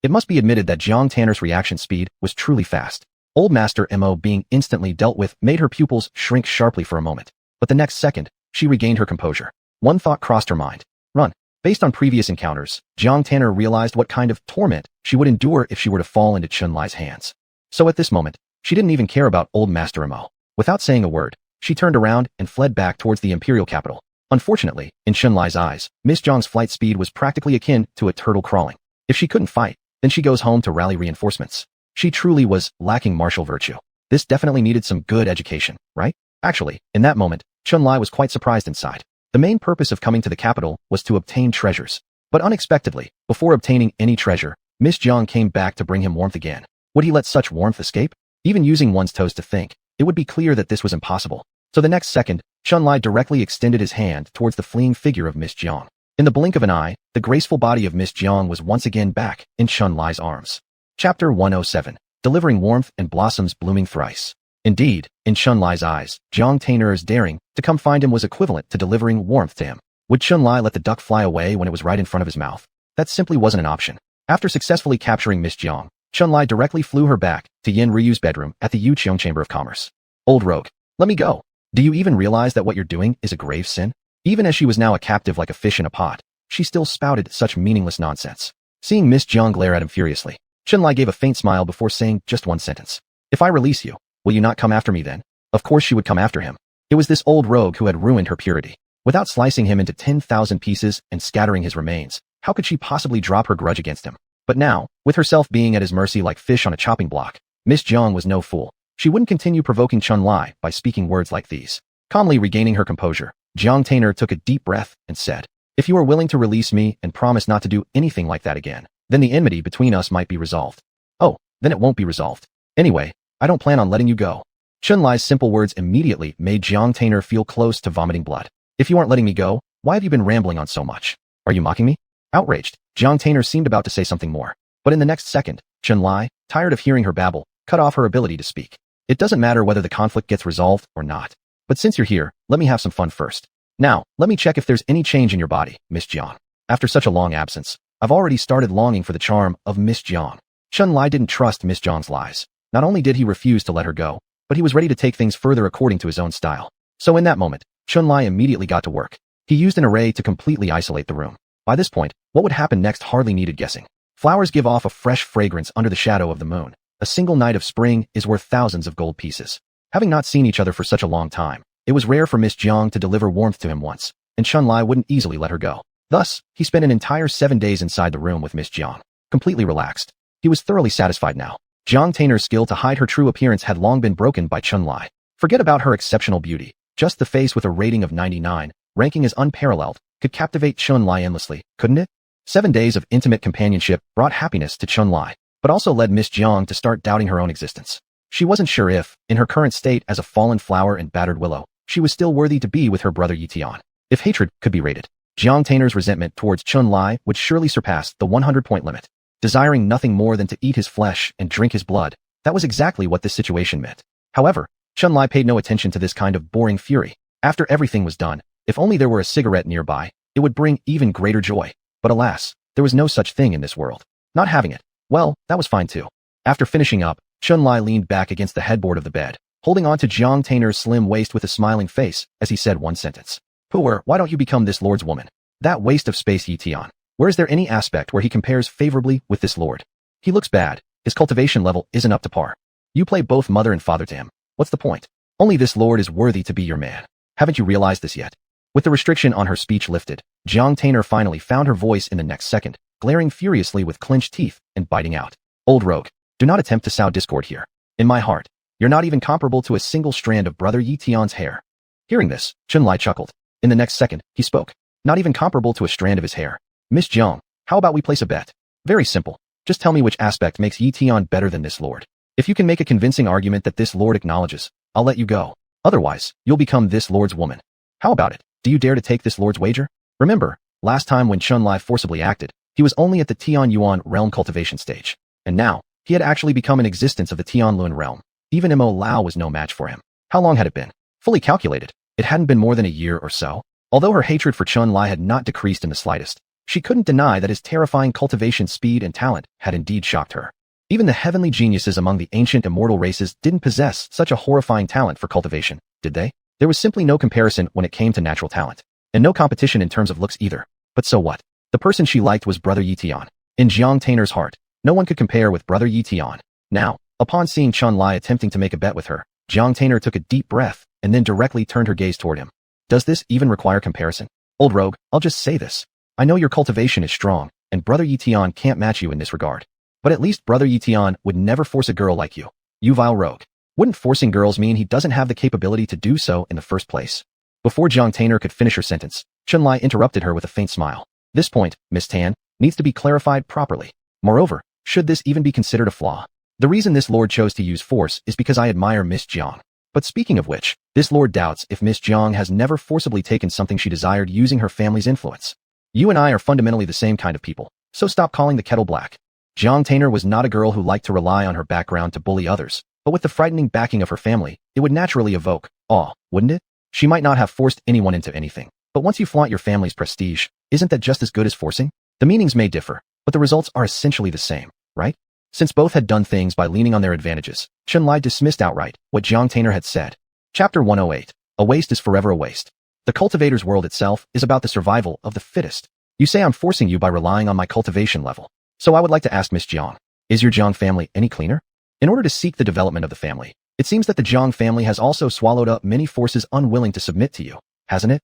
It must be admitted that Jiang Tanner's reaction speed was truly fast. Old Master Mo being instantly dealt with made her pupils shrink sharply for a moment. But the next second, she regained her composure. One thought crossed her mind. Run. Based on previous encounters, Jiang Tanner realized what kind of torment she would endure if she were to fall into Chunlai's hands. So at this moment, she didn't even care about old Master Mo. Without saying a word, she turned around and fled back towards the imperial capital. Unfortunately, in Chunlai's eyes, Miss Jiang's flight speed was practically akin to a turtle crawling. If she couldn't fight, then she goes home to rally reinforcements. She truly was lacking martial virtue. This definitely needed some good education, right? Actually, in that moment, Chunlai was quite surprised inside. The main purpose of coming to the capital was to obtain treasures. But unexpectedly, before obtaining any treasure, Miss Jiang came back to bring him warmth again. Would he let such warmth escape? Even using one's toes to think, it would be clear that this was impossible. So the next second, Chunlai directly extended his hand towards the fleeing figure of Miss Jiang. In the blink of an eye, the graceful body of Miss Jiang was once again back in Chunlai's arms. Chapter 107. Delivering warmth and blossoms blooming thrice. Indeed, in Chunlai's eyes, Jiang Tanner's daring to come find him was equivalent to delivering warmth to him. Would Chunlai let the duck fly away when it was right in front of his mouth? That simply wasn't an option. After successfully capturing Miss Jiang, Chunlai directly flew her back to Yin Ryu's bedroom at the Yuqiong Chamber of Commerce. Old rogue, let me go. Do you even realize that what you're doing is a grave sin? Even as she was now a captive like a fish in a pot, she still spouted such meaningless nonsense. Seeing Miss Jiang glare at him furiously, Chunlai gave a faint smile before saying just one sentence. If I release you, will you not come after me then? Of course she would come after him. It was this old rogue who had ruined her purity. Without slicing him into 10,000 pieces and scattering his remains, how could she possibly drop her grudge against him? But now, with herself being at his mercy like fish on a chopping block, Miss Jiang was no fool. She wouldn't continue provoking Chunlai by speaking words like these. Calmly regaining her composure, Jiang Tanner took a deep breath and said, if you are willing to release me and promise not to do anything like that again, then the enmity between us might be resolved. Oh, then it won't be resolved. Anyway, I don't plan on letting you go. Chunlai's simple words immediately made Jiang Tanner feel close to vomiting blood. If you aren't letting me go, why have you been rambling on so much? Are you mocking me? Outraged, Jiang Tanner seemed about to say something more. But in the next second, Chunlai, tired of hearing her babble, cut off her ability to speak. It doesn't matter whether the conflict gets resolved or not. But since you're here, let me have some fun first. Now, let me check if there's any change in your body, Miss Jiang. After such a long absence, I've already started longing for the charm of Miss Jiang. Chunlai didn't trust Miss Jiang's lies. Not only did he refuse to let her go, but he was ready to take things further according to his own style. So in that moment, Chunlai immediately got to work. He used an array to completely isolate the room. By this point, what would happen next hardly needed guessing. Flowers give off a fresh fragrance under the shadow of the moon. A single night of spring is worth thousands of gold pieces. Having not seen each other for such a long time, it was rare for Miss Jiang to deliver warmth to him once, and Chunlai wouldn't easily let her go. Thus, he spent an entire 7 days inside the room with Miss Jiang, completely relaxed. He was thoroughly satisfied now. Jiang Tanner's skill to hide her true appearance had long been broken by Chunlai. Forget about her exceptional beauty. Just the face with a rating of 99, ranking as unparalleled, could captivate Chunlai endlessly, couldn't it? 7 days of intimate companionship brought happiness to Chunlai, but also led Miss Jiang to start doubting her own existence. She wasn't sure if, in her current state as a fallen flower and battered willow, she was still worthy to be with her brother Ye Tian. If hatred could be rated, Jiang Tanner's resentment towards Chunlai would surely surpass the 100-point limit. Desiring nothing more than to eat his flesh and drink his blood, that was exactly what this situation meant. However, Chunlai paid no attention to this kind of boring fury. After everything was done, if only there were a cigarette nearby, it would bring even greater joy. But alas, there was no such thing in this world. Not having it, well, that was fine too. After finishing up, Chunlai leaned back against the headboard of the bed, holding on to Jiang Tanner's slim waist with a smiling face as he said one sentence. Puer, why don't you become this lord's woman? That waste of space Ye Tian. Where is there any aspect where he compares favorably with this lord? He looks bad. His cultivation level isn't up to par. You play both mother and father to him. What's the point? Only this lord is worthy to be your man. Haven't you realized this yet? With the restriction on her speech lifted, Jiang Tanner finally found her voice in the next second, glaring furiously with clenched teeth and biting out. Old rogue, do not attempt to sow discord here. In my heart, you're not even comparable to a single strand of brother Ye Tian's hair. Hearing this, Chunlai chuckled. In the next second, he spoke. Not even comparable to a strand of his hair. Miss Jiang, How about we place a bet? Very simple. Just tell me which aspect makes Ye Tian better than this lord. If you can make a convincing argument that this lord acknowledges, I'll let you go. Otherwise, you'll become this lord's woman. How about it? Do you dare to take this lord's wager? Remember, last time when Chun-Li forcibly acted, he was only at the Tianyuan realm cultivation stage. And now, he had actually become an existence of the Tianlun realm. Even Mo Lao was no match for him. How long had it been? Fully calculated, it hadn't been more than a year or so. Although her hatred for Chun-Li had not decreased in the slightest, she couldn't deny that his terrifying cultivation speed and talent had indeed shocked her. Even the heavenly geniuses among the ancient immortal races didn't possess such a horrifying talent for cultivation, did they? There was simply no comparison when it came to natural talent. And no competition in terms of looks either. But so what? The person she liked was Brother Ye Tian. In Jiang Tainer's heart, no one could compare with Brother Ye Tian. Now, upon seeing Chun-Li attempting to make a bet with her, Jiang Tainer took a deep breath and then directly turned her gaze toward him. Does this even require comparison? Old rogue, I'll just say this. I know your cultivation is strong, and Brother Ye Tian can't match you in this regard. But at least Brother Ye Tian would never force a girl like you. You vile rogue. Wouldn't forcing girls mean he doesn't have the capability to do so in the first place? Before Jiang Tainer could finish her sentence, Chun-Li interrupted her with a faint smile. This point, Miss Tan, needs to be clarified properly. Moreover, should this even be considered a flaw? The reason this lord chose to use force is because I admire Miss Jiang. But speaking of which, this lord doubts if Miss Jiang has never forcibly taken something she desired using her family's influence. You and I are fundamentally the same kind of people, so stop calling the kettle black. Jiang Tainer was not a girl who liked to rely on her background to bully others, but with the frightening backing of her family, it would naturally evoke awe, wouldn't it? She might not have forced anyone into anything, but once you flaunt your family's prestige, isn't that just as good as forcing? The meanings may differ, but the results are essentially the same, right? Since both had done things by leaning on their advantages, Chun-Li dismissed outright what Jiang Tainer had said. Chapter 108. A waste is forever a waste. The cultivator's world itself is about the survival of the fittest. You say I'm forcing you by relying on my cultivation level. So I would like to ask Miss Jiang, is your Jiang family any cleaner? In order to seek the development of the family, it seems that the Jiang family has also swallowed up many forces unwilling to submit to you, hasn't it?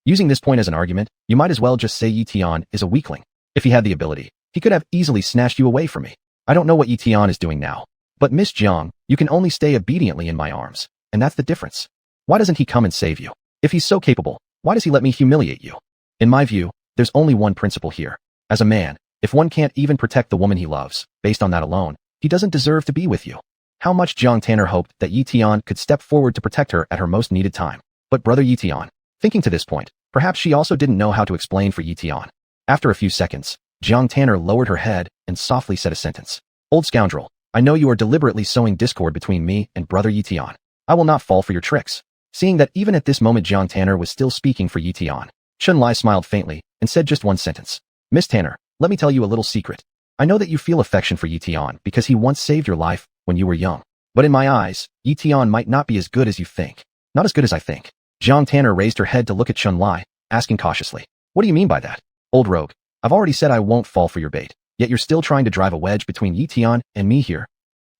Using this point as an argument, you might as well just say Ye Tian is a weakling. If he had the ability, he could have easily snatched you away from me. I don't know what Ye Tian is doing now, but Miss Jiang, you can only stay obediently in my arms, and that's the difference. Why doesn't he come and save you? If he's so capable, why does he let me humiliate you? In my view, there's only one principle here. As a man, if one can't even protect the woman he loves, based on that alone, he doesn't deserve to be with you. How much Jiang Tainer hoped that Ye Tian could step forward to protect her at her most needed time. But Brother Ye Tian, thinking to this point, perhaps she also didn't know how to explain for Ye Tian. After a few seconds, Jiang Tainer lowered her head and softly said a sentence. Old scoundrel, I know you are deliberately sowing discord between me and Brother Ye Tian. I will not fall for your tricks. Seeing that even at this moment Jiang Tainer was still speaking for Ye Tian, Chun-Li smiled faintly and said just one sentence. Miss Tainer, let me tell you a little secret. I know that you feel affection for Ye Tian because he once saved your life when you were young. But in my eyes, Ye Tian might not be as good as you think. Not as good as I think. Jiang Tainer raised her head to look at Chun-Li, asking cautiously. What do you mean by that? Old rogue, I've already said I won't fall for your bait, yet you're still trying to drive a wedge between Ye Tian and me here.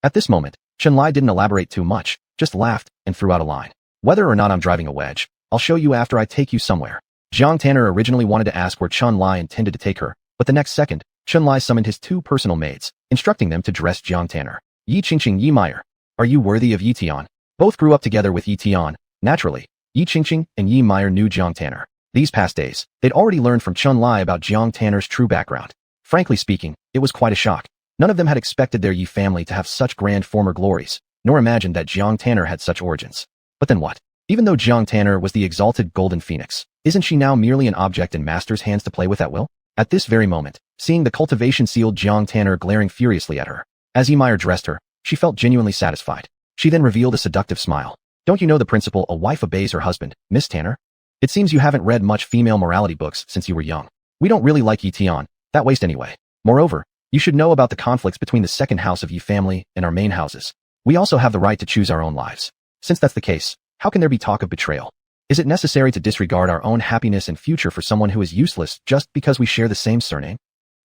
At this moment, Chun-Li didn't elaborate too much, just laughed and threw out a line. Whether or not I'm driving a wedge, I'll show you after I take you somewhere. Jiang Tainer originally wanted to ask where Chun-Li intended to take her, but the next second, Chun-Li summoned his two personal maids, instructing them to dress Jiang Tainer. Ye Qingqing Ye Meyer. Are you worthy of Ye Tian? Both grew up together with Ye Tian. Naturally, Ye Qingqing and Ye Meyer knew Jiang Tainer. These past days, they'd already learned from Chun-Li about Jiang Tainer's true background. Frankly speaking, it was quite a shock. None of them had expected their Ye family to have such grand former glories, nor imagined that Jiang Tainer had such origins. But then what? Even though Jiang Tainer was the exalted golden phoenix, isn't she now merely an object in Master's hands to play with at will? At this very moment, seeing the cultivation sealed Jiang Tainer glaring furiously at her, as Ye Meyer dressed her, she felt genuinely satisfied. She then revealed a seductive smile. Don't you know the principle a wife obeys her husband, Miss Tainer? It seems you haven't read much female morality books since you were young. We don't really like Ye Tian, that waste anyway. Moreover, you should know about the conflicts between the second house of Ye family and our main houses. We also have the right to choose our own lives. Since that's the case, how can there be talk of betrayal? Is it necessary to disregard our own happiness and future for someone who is useless just because we share the same surname?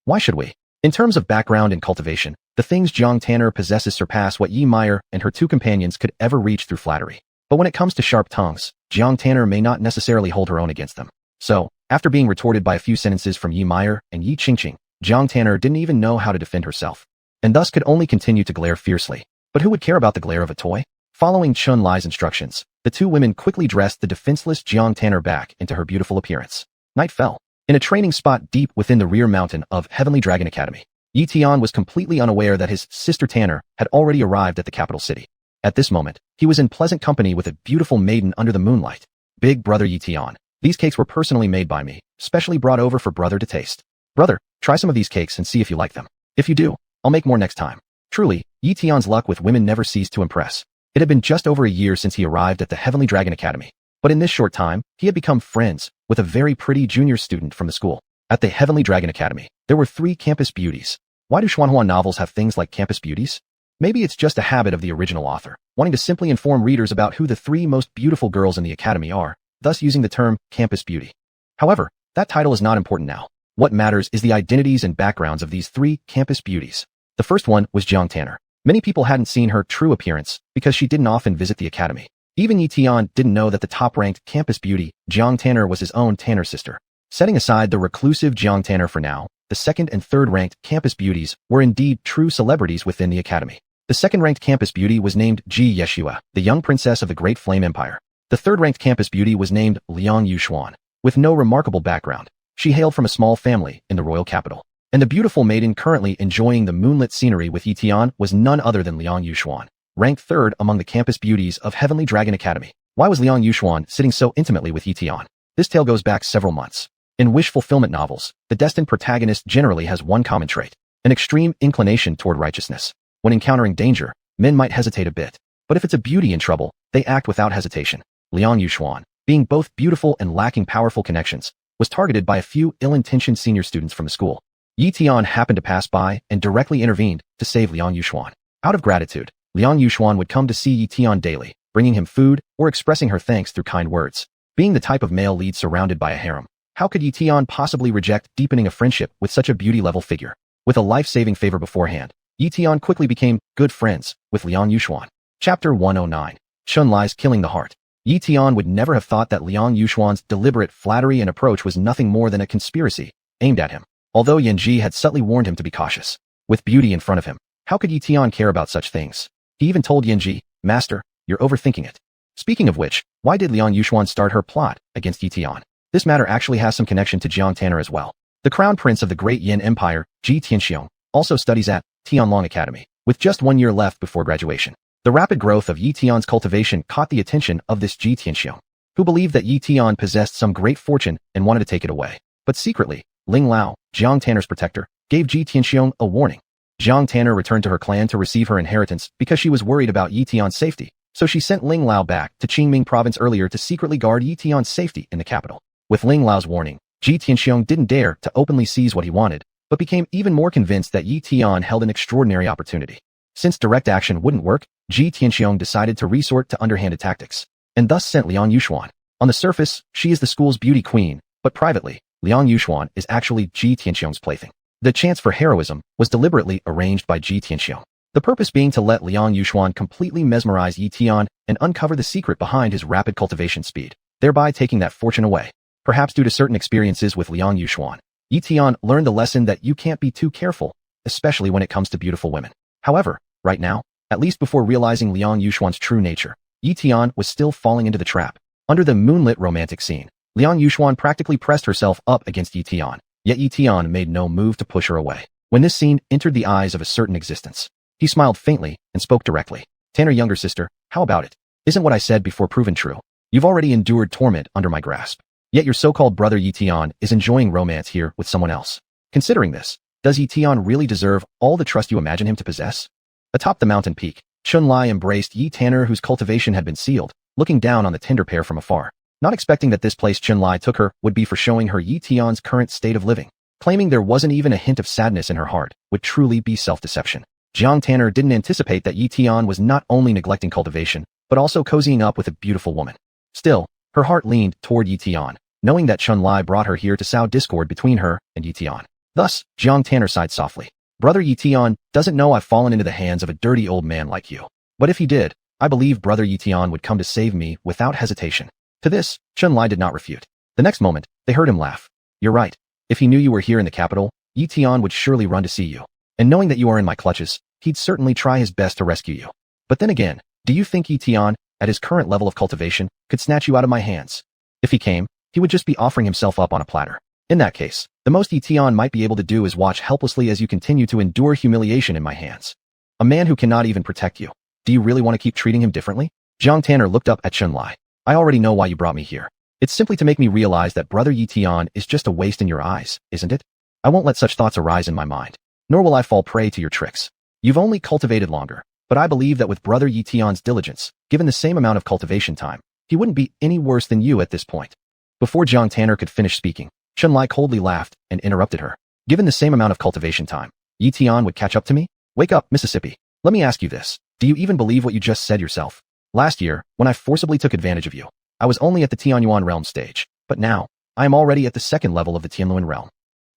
Why should we? In terms of background and cultivation, the things Jiang Tainer possesses surpass what Ye Meyer and her two companions could ever reach through flattery. But when it comes to sharp tongues, Jiang Tainer may not necessarily hold her own against them. So, after being retorted by a few sentences from Ye Meyer and Ye Qingqing, Jiang Tainer didn't even know how to defend herself, and thus could only continue to glare fiercely. But who would care about the glare of a toy? Following Chun-Li's instructions, the two women quickly dressed the defenseless Jiang Tainer back into her beautiful appearance. Night fell. In a training spot deep within the rear mountain of Heavenly Dragon Academy, Ye Tian was completely unaware that his sister Tanner had already arrived at the capital city. At this moment, he was in pleasant company with a beautiful maiden under the moonlight. Big brother Ye Tian. These cakes were personally made by me, specially brought over for brother to taste. Brother, try some of these cakes and see if you like them. If you do, I'll make more next time. Truly, Ye Tian's luck with women never ceased to impress. It had been just over a year since he arrived at the Heavenly Dragon Academy, but in this short time, he had become friends with a very pretty junior student from the school. At the Heavenly Dragon Academy, there were 3 campus beauties. Why do xuanhuan novels have things like campus beauties? Maybe it's just a habit of the original author, wanting to simply inform readers about who the 3 most beautiful girls in the academy are, thus using the term campus beauty. However, that title is not important now. What matters is the identities and backgrounds of these 3 campus beauties. The first one was Jang Tanner. Many people hadn't seen her true appearance because she didn't often visit the academy. Even Ye Tian didn't know that the top-ranked campus beauty, Jang Tanner, was his own Tanner sister. Setting aside the reclusive Jang Tanner for now, the second and third-ranked campus beauties were indeed true celebrities within the academy. The second-ranked campus beauty was named Ji Yeshua, the young princess of the Great Flame Empire. The third-ranked campus beauty was named Liang Yuxuan. With no remarkable background, she hailed from a small family in the royal capital. And the beautiful maiden currently enjoying the moonlit scenery with Ye Tian was none other than Liang Yuxuan, ranked 3rd among the campus beauties of Heavenly Dragon Academy. Why was Liang Yuxuan sitting so intimately with Ye Tian? This tale goes back several months. In wish fulfillment novels, the destined protagonist generally has one common trait: an extreme inclination toward righteousness. When encountering danger, men might hesitate a bit, but if it's a beauty in trouble, they act without hesitation. Liang Yuxuan, being both beautiful and lacking powerful connections, was targeted by a few ill-intentioned senior students from the school. Ye Tian happened to pass by and directly intervened to save Liang Yuxuan. Out of gratitude, Liang Yuxuan would come to see Ye Tian daily, bringing him food or expressing her thanks through kind words. Being the type of male lead surrounded by a harem, how could Ye Tian possibly reject deepening a friendship with such a beauty-level figure? With a life-saving favor beforehand, Ye Tian quickly became good friends with Liang Yuxuan. Chapter 109. Chun Li's Killing the Heart. Ye Tian would never have thought that Liang Yuxuan's deliberate flattery and approach was nothing more than a conspiracy aimed at him. Although Yan Ji had subtly warned him to be cautious. With beauty in front of him, how could Ye Tian care about such things? He even told Yan Ji, "Master, you're overthinking it." Speaking of which, why did Liang Yuxuan start her plot against Ye Tian? This matter actually has some connection to Jiang Tanner as well. The crown prince of the Great Yin Empire, Ji Tianxiong, also studies at Tianlong Academy, with just 1 year left before graduation. The rapid growth of Ye Tian's cultivation caught the attention of this Ji Tianxiong, who believed that Ye Tian possessed some great fortune and wanted to take it away. But secretly, Ling Lao, Jiang Tanner's protector, gave Ji Tianxiong a warning. Jiang Tanner returned to her clan to receive her inheritance because she was worried about Ye Tian's safety, so she sent Ling Lao back to Qingming province earlier to secretly guard Ye Tian's safety in the capital. With Ling Lao's warning, Ji Tianxiong didn't dare to openly seize what he wanted, but became even more convinced that Ye Tian held an extraordinary opportunity. Since direct action wouldn't work, Ji Tianxiong decided to resort to underhanded tactics, and thus sent Liang Yuxuan. On the surface, she is the school's beauty queen, but privately, Liang Yuxuan is actually Ji Tianxiong's plaything. The chance for heroism was deliberately arranged by Ji Tianxiong, the purpose being to let Liang Yuxuan completely mesmerize Ye Tian and uncover the secret behind his rapid cultivation speed, thereby taking that fortune away. Perhaps due to certain experiences with Liang Yuxuan, Ye Tian learned the lesson that you can't be too careful, especially when it comes to beautiful women. However, right now, at least before realizing Liang Yuxuan's true nature, Ye Tian was still falling into the trap. Under the moonlit romantic scene, Liang Yuxuan practically pressed herself up against Ye Tian, yet Ye Tian made no move to push her away. When this scene entered the eyes of a certain existence, he smiled faintly and spoke directly. "Tanner, younger sister, how about it? Isn't what I said before proven true? You've already endured torment under my grasp. Yet your so-called brother Ye Tian is enjoying romance here with someone else. Considering this, does Ye Tian really deserve all the trust you imagine him to possess?" Atop the mountain peak, Chun Li embraced Ye Tanner, whose cultivation had been sealed, looking down on the tender pair from afar. Not expecting that this place Chun Li took her would be for showing her Ye Tian's current state of living. Claiming there wasn't even a hint of sadness in her heart would truly be self-deception. Jiang Tanner didn't anticipate that Ye Tian was not only neglecting cultivation, but also cozying up with a beautiful woman. Still, her heart leaned toward Ye Tian, knowing that Chun Li brought her here to sow discord between her and Ye Tian. Thus, Jiang Tanner sighed softly. "Brother Ye Tian doesn't know I've fallen into the hands of a dirty old man like you. But if he did, I believe brother Ye Tian would come to save me without hesitation." To this, Chun Li did not refute. The next moment, they heard him laugh. "You're right. If he knew you were here in the capital, Ye Tian would surely run to see you. And knowing that you are in my clutches, he'd certainly try his best to rescue you. But then again, do you think Ye Tian, at his current level of cultivation, could snatch you out of my hands? If he came, he would just be offering himself up on a platter. In that case, the most Ye Tian might be able to do is watch helplessly as you continue to endure humiliation in my hands. A man who cannot even protect you. Do you really want to keep treating him differently? Jiang Tanner looked up at Chun-Li. I already know why you brought me here. It's simply to make me realize that brother Ye Tian is just a waste in your eyes, isn't it? I won't let such thoughts arise in my mind, nor will I fall prey to your tricks. You've only cultivated longer, but I believe that with brother Ye Tian's diligence, given the same amount of cultivation time, he wouldn't be any worse than you at this point. Before Jiang Tanner could finish speaking, Chun-Li coldly laughed and interrupted her. Given the same amount of cultivation time, Ye Tian would catch up to me? Wake up, Mississippi. Let me ask you this. Do you even believe what you just said yourself? Last year, when I forcibly took advantage of you, I was only at the Tianyuan realm stage, but now, I am already at the second level of the Tianluan realm.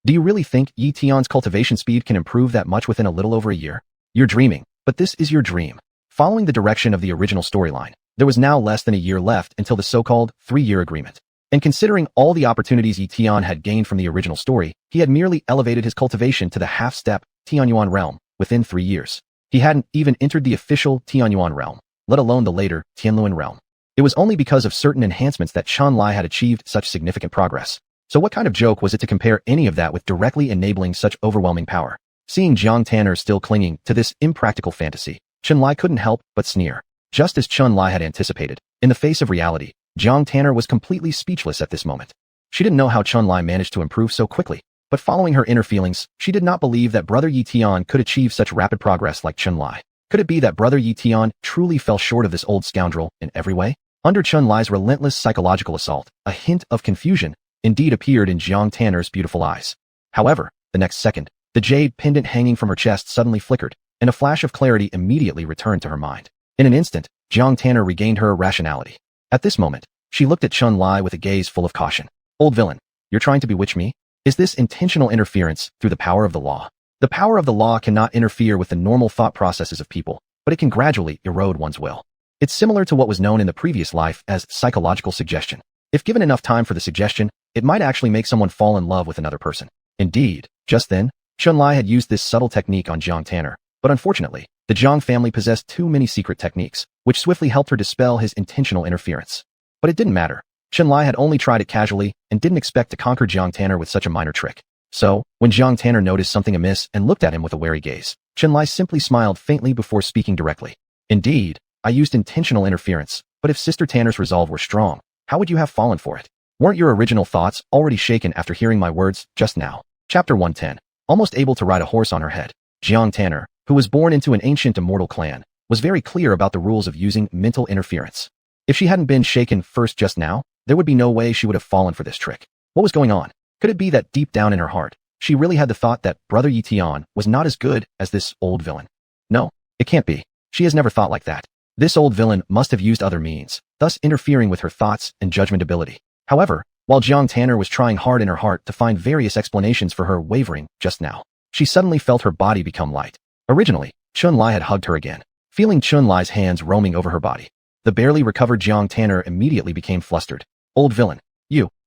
Do you really think Ye Tian's cultivation speed can improve that much within a little over a year? You're dreaming, but this is your dream. Following the direction of the original storyline, there was now less than a year left until the so-called 3-year agreement. And considering all the opportunities Ye Tian had gained from the original story, he had merely elevated his cultivation to the half-step Tianyuan realm within 3 years. He hadn't even entered the official Tianyuan realm, let alone the later Tianluan realm. It was only because of certain enhancements that Chun-Li had achieved such significant progress. So what kind of joke was it to compare any of that with directly enabling such overwhelming power? Seeing Jiang Tanner still clinging to this impractical fantasy, Chun-Li couldn't help but sneer. Just as Chun-Li had anticipated, in the face of reality, Jiang Tanner was completely speechless at this moment. She didn't know how Chun-Li managed to improve so quickly, but following her inner feelings, she did not believe that brother Ye Tian could achieve such rapid progress like Chun-Li. Could it be that brother Ye Tian truly fell short of this old scoundrel in every way? Under Chun-Li's relentless psychological assault, a hint of confusion indeed appeared in Jiang Tanner's beautiful eyes. However, the next second, the jade pendant hanging from her chest suddenly flickered, and a flash of clarity immediately returned to her mind. In an instant, Jiang Tanner regained her rationality. At this moment, she looked at Chun-Li with a gaze full of caution. Old villain, you're trying to bewitch me? Is this intentional interference through the power of the law? The power of the law cannot interfere with the normal thought processes of people, but it can gradually erode one's will. It's similar to what was known in the previous life as psychological suggestion. If given enough time for the suggestion, it might actually make someone fall in love with another person. Indeed, just then, Chun-Li had used this subtle technique on Jiang Tanner, but unfortunately, the Jang family possessed too many secret techniques, which swiftly helped her dispel his intentional interference. But it didn't matter. Chun-Li had only tried it casually and didn't expect to conquer Jiang Tanner with such a minor trick. So, when Jiang Tanner noticed something amiss and looked at him with a wary gaze, Chun-Li simply smiled faintly before speaking directly. Indeed, I used intentional interference, but if Sister Tanner's resolve were strong, how would you have fallen for it? Weren't your original thoughts already shaken after hearing my words just now? Chapter 110. Almost able to ride a horse on her head, Jiang Tanner, who was born into an ancient immortal clan, was very clear about the rules of using mental interference. If she hadn't been shaken first just now, there would be no way she would have fallen for this trick. What was going on? Could it be that deep down in her heart, she really had the thought that brother Ye Tian was not as good as this old villain? No, it can't be. She has never thought like that. This old villain must have used other means, thus interfering with her thoughts and judgment ability. However, while Jiang Tanner was trying hard in her heart to find various explanations for her wavering just now, she suddenly felt her body become light. Originally, Chun-Li had hugged her again, feeling Chun-Li's hands roaming over her body. The barely recovered Jiang Tanner immediately became flustered. Old villain,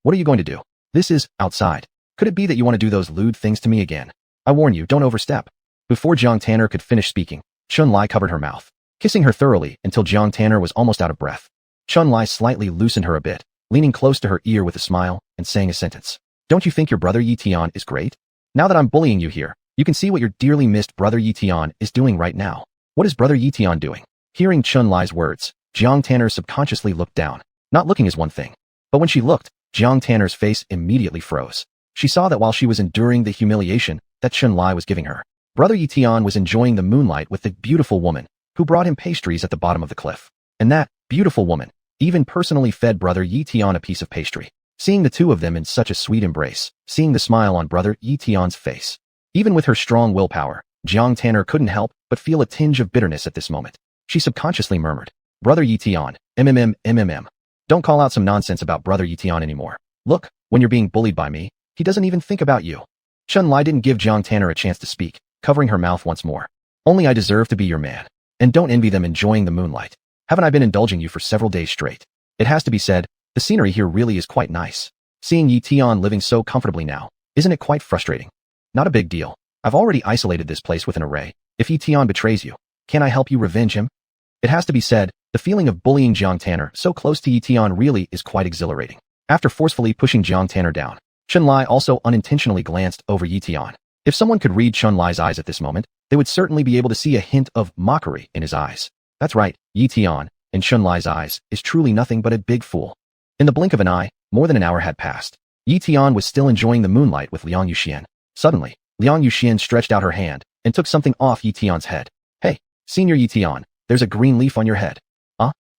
what are you going to do? This is outside. Could it be that you want to do those lewd things to me again? I warn you, don't overstep. Before Jiang Tanner could finish speaking, Chun-Li covered her mouth, kissing her thoroughly until Jiang Tanner was almost out of breath. Chun-Li slightly loosened her a bit, leaning close to her ear with a smile and saying a sentence. Don't you think your brother Ye Tian is great? Now that I'm bullying you here, you can see what your dearly missed brother Ye Tian is doing right now. What is brother Ye Tian doing? Hearing Chun-Li's words, Jiang Tanner subconsciously looked down. Not looking is one thing, but when she looked, Jiang Tanner's face immediately froze. She saw that while she was enduring the humiliation that Chun-Li was giving her, brother Ye Tian was enjoying the moonlight with the beautiful woman who brought him pastries at the bottom of the cliff. And that beautiful woman even personally fed brother Ye Tian a piece of pastry. Seeing the two of them in such a sweet embrace, seeing the smile on brother Ye Tian's face. Even with her strong willpower, Jiang Tanner couldn't help but feel a tinge of bitterness at this moment. She subconsciously murmured, brother Ye Tian, MMM. Don't call out some nonsense about brother Ye Tian anymore. Look, when you're being bullied by me, he doesn't even think about you. Chun-Li didn't give Jiang Tanner a chance to speak, covering her mouth once more. Only I deserve to be your man. And don't envy them enjoying the moonlight. Haven't I been indulging you for several days straight? It has to be said, the scenery here really is quite nice. Seeing Ye Tian living so comfortably now, isn't it quite frustrating? Not a big deal. I've already isolated this place with an array. If Ye Tian betrays you, can I help you revenge him? It has to be said, the feeling of bullying Jiang Tanner so close to Ye Tian really is quite exhilarating. After forcefully pushing Jiang Tanner down, Chun-Li also unintentionally glanced over Ye Tian. If someone could read Chun-Li's eyes at this moment, they would certainly be able to see a hint of mockery in his eyes. That's right, Ye Tian, in Chun-Li's eyes, is truly nothing but a big fool. In the blink of an eye, more than an hour had passed. Ye Tian was still enjoying the moonlight with Liang Yuxian. Suddenly, Liang Yuxian stretched out her hand and took something off Ye Tian's head. Hey, Senior Ye Tian, there's a green leaf on your head.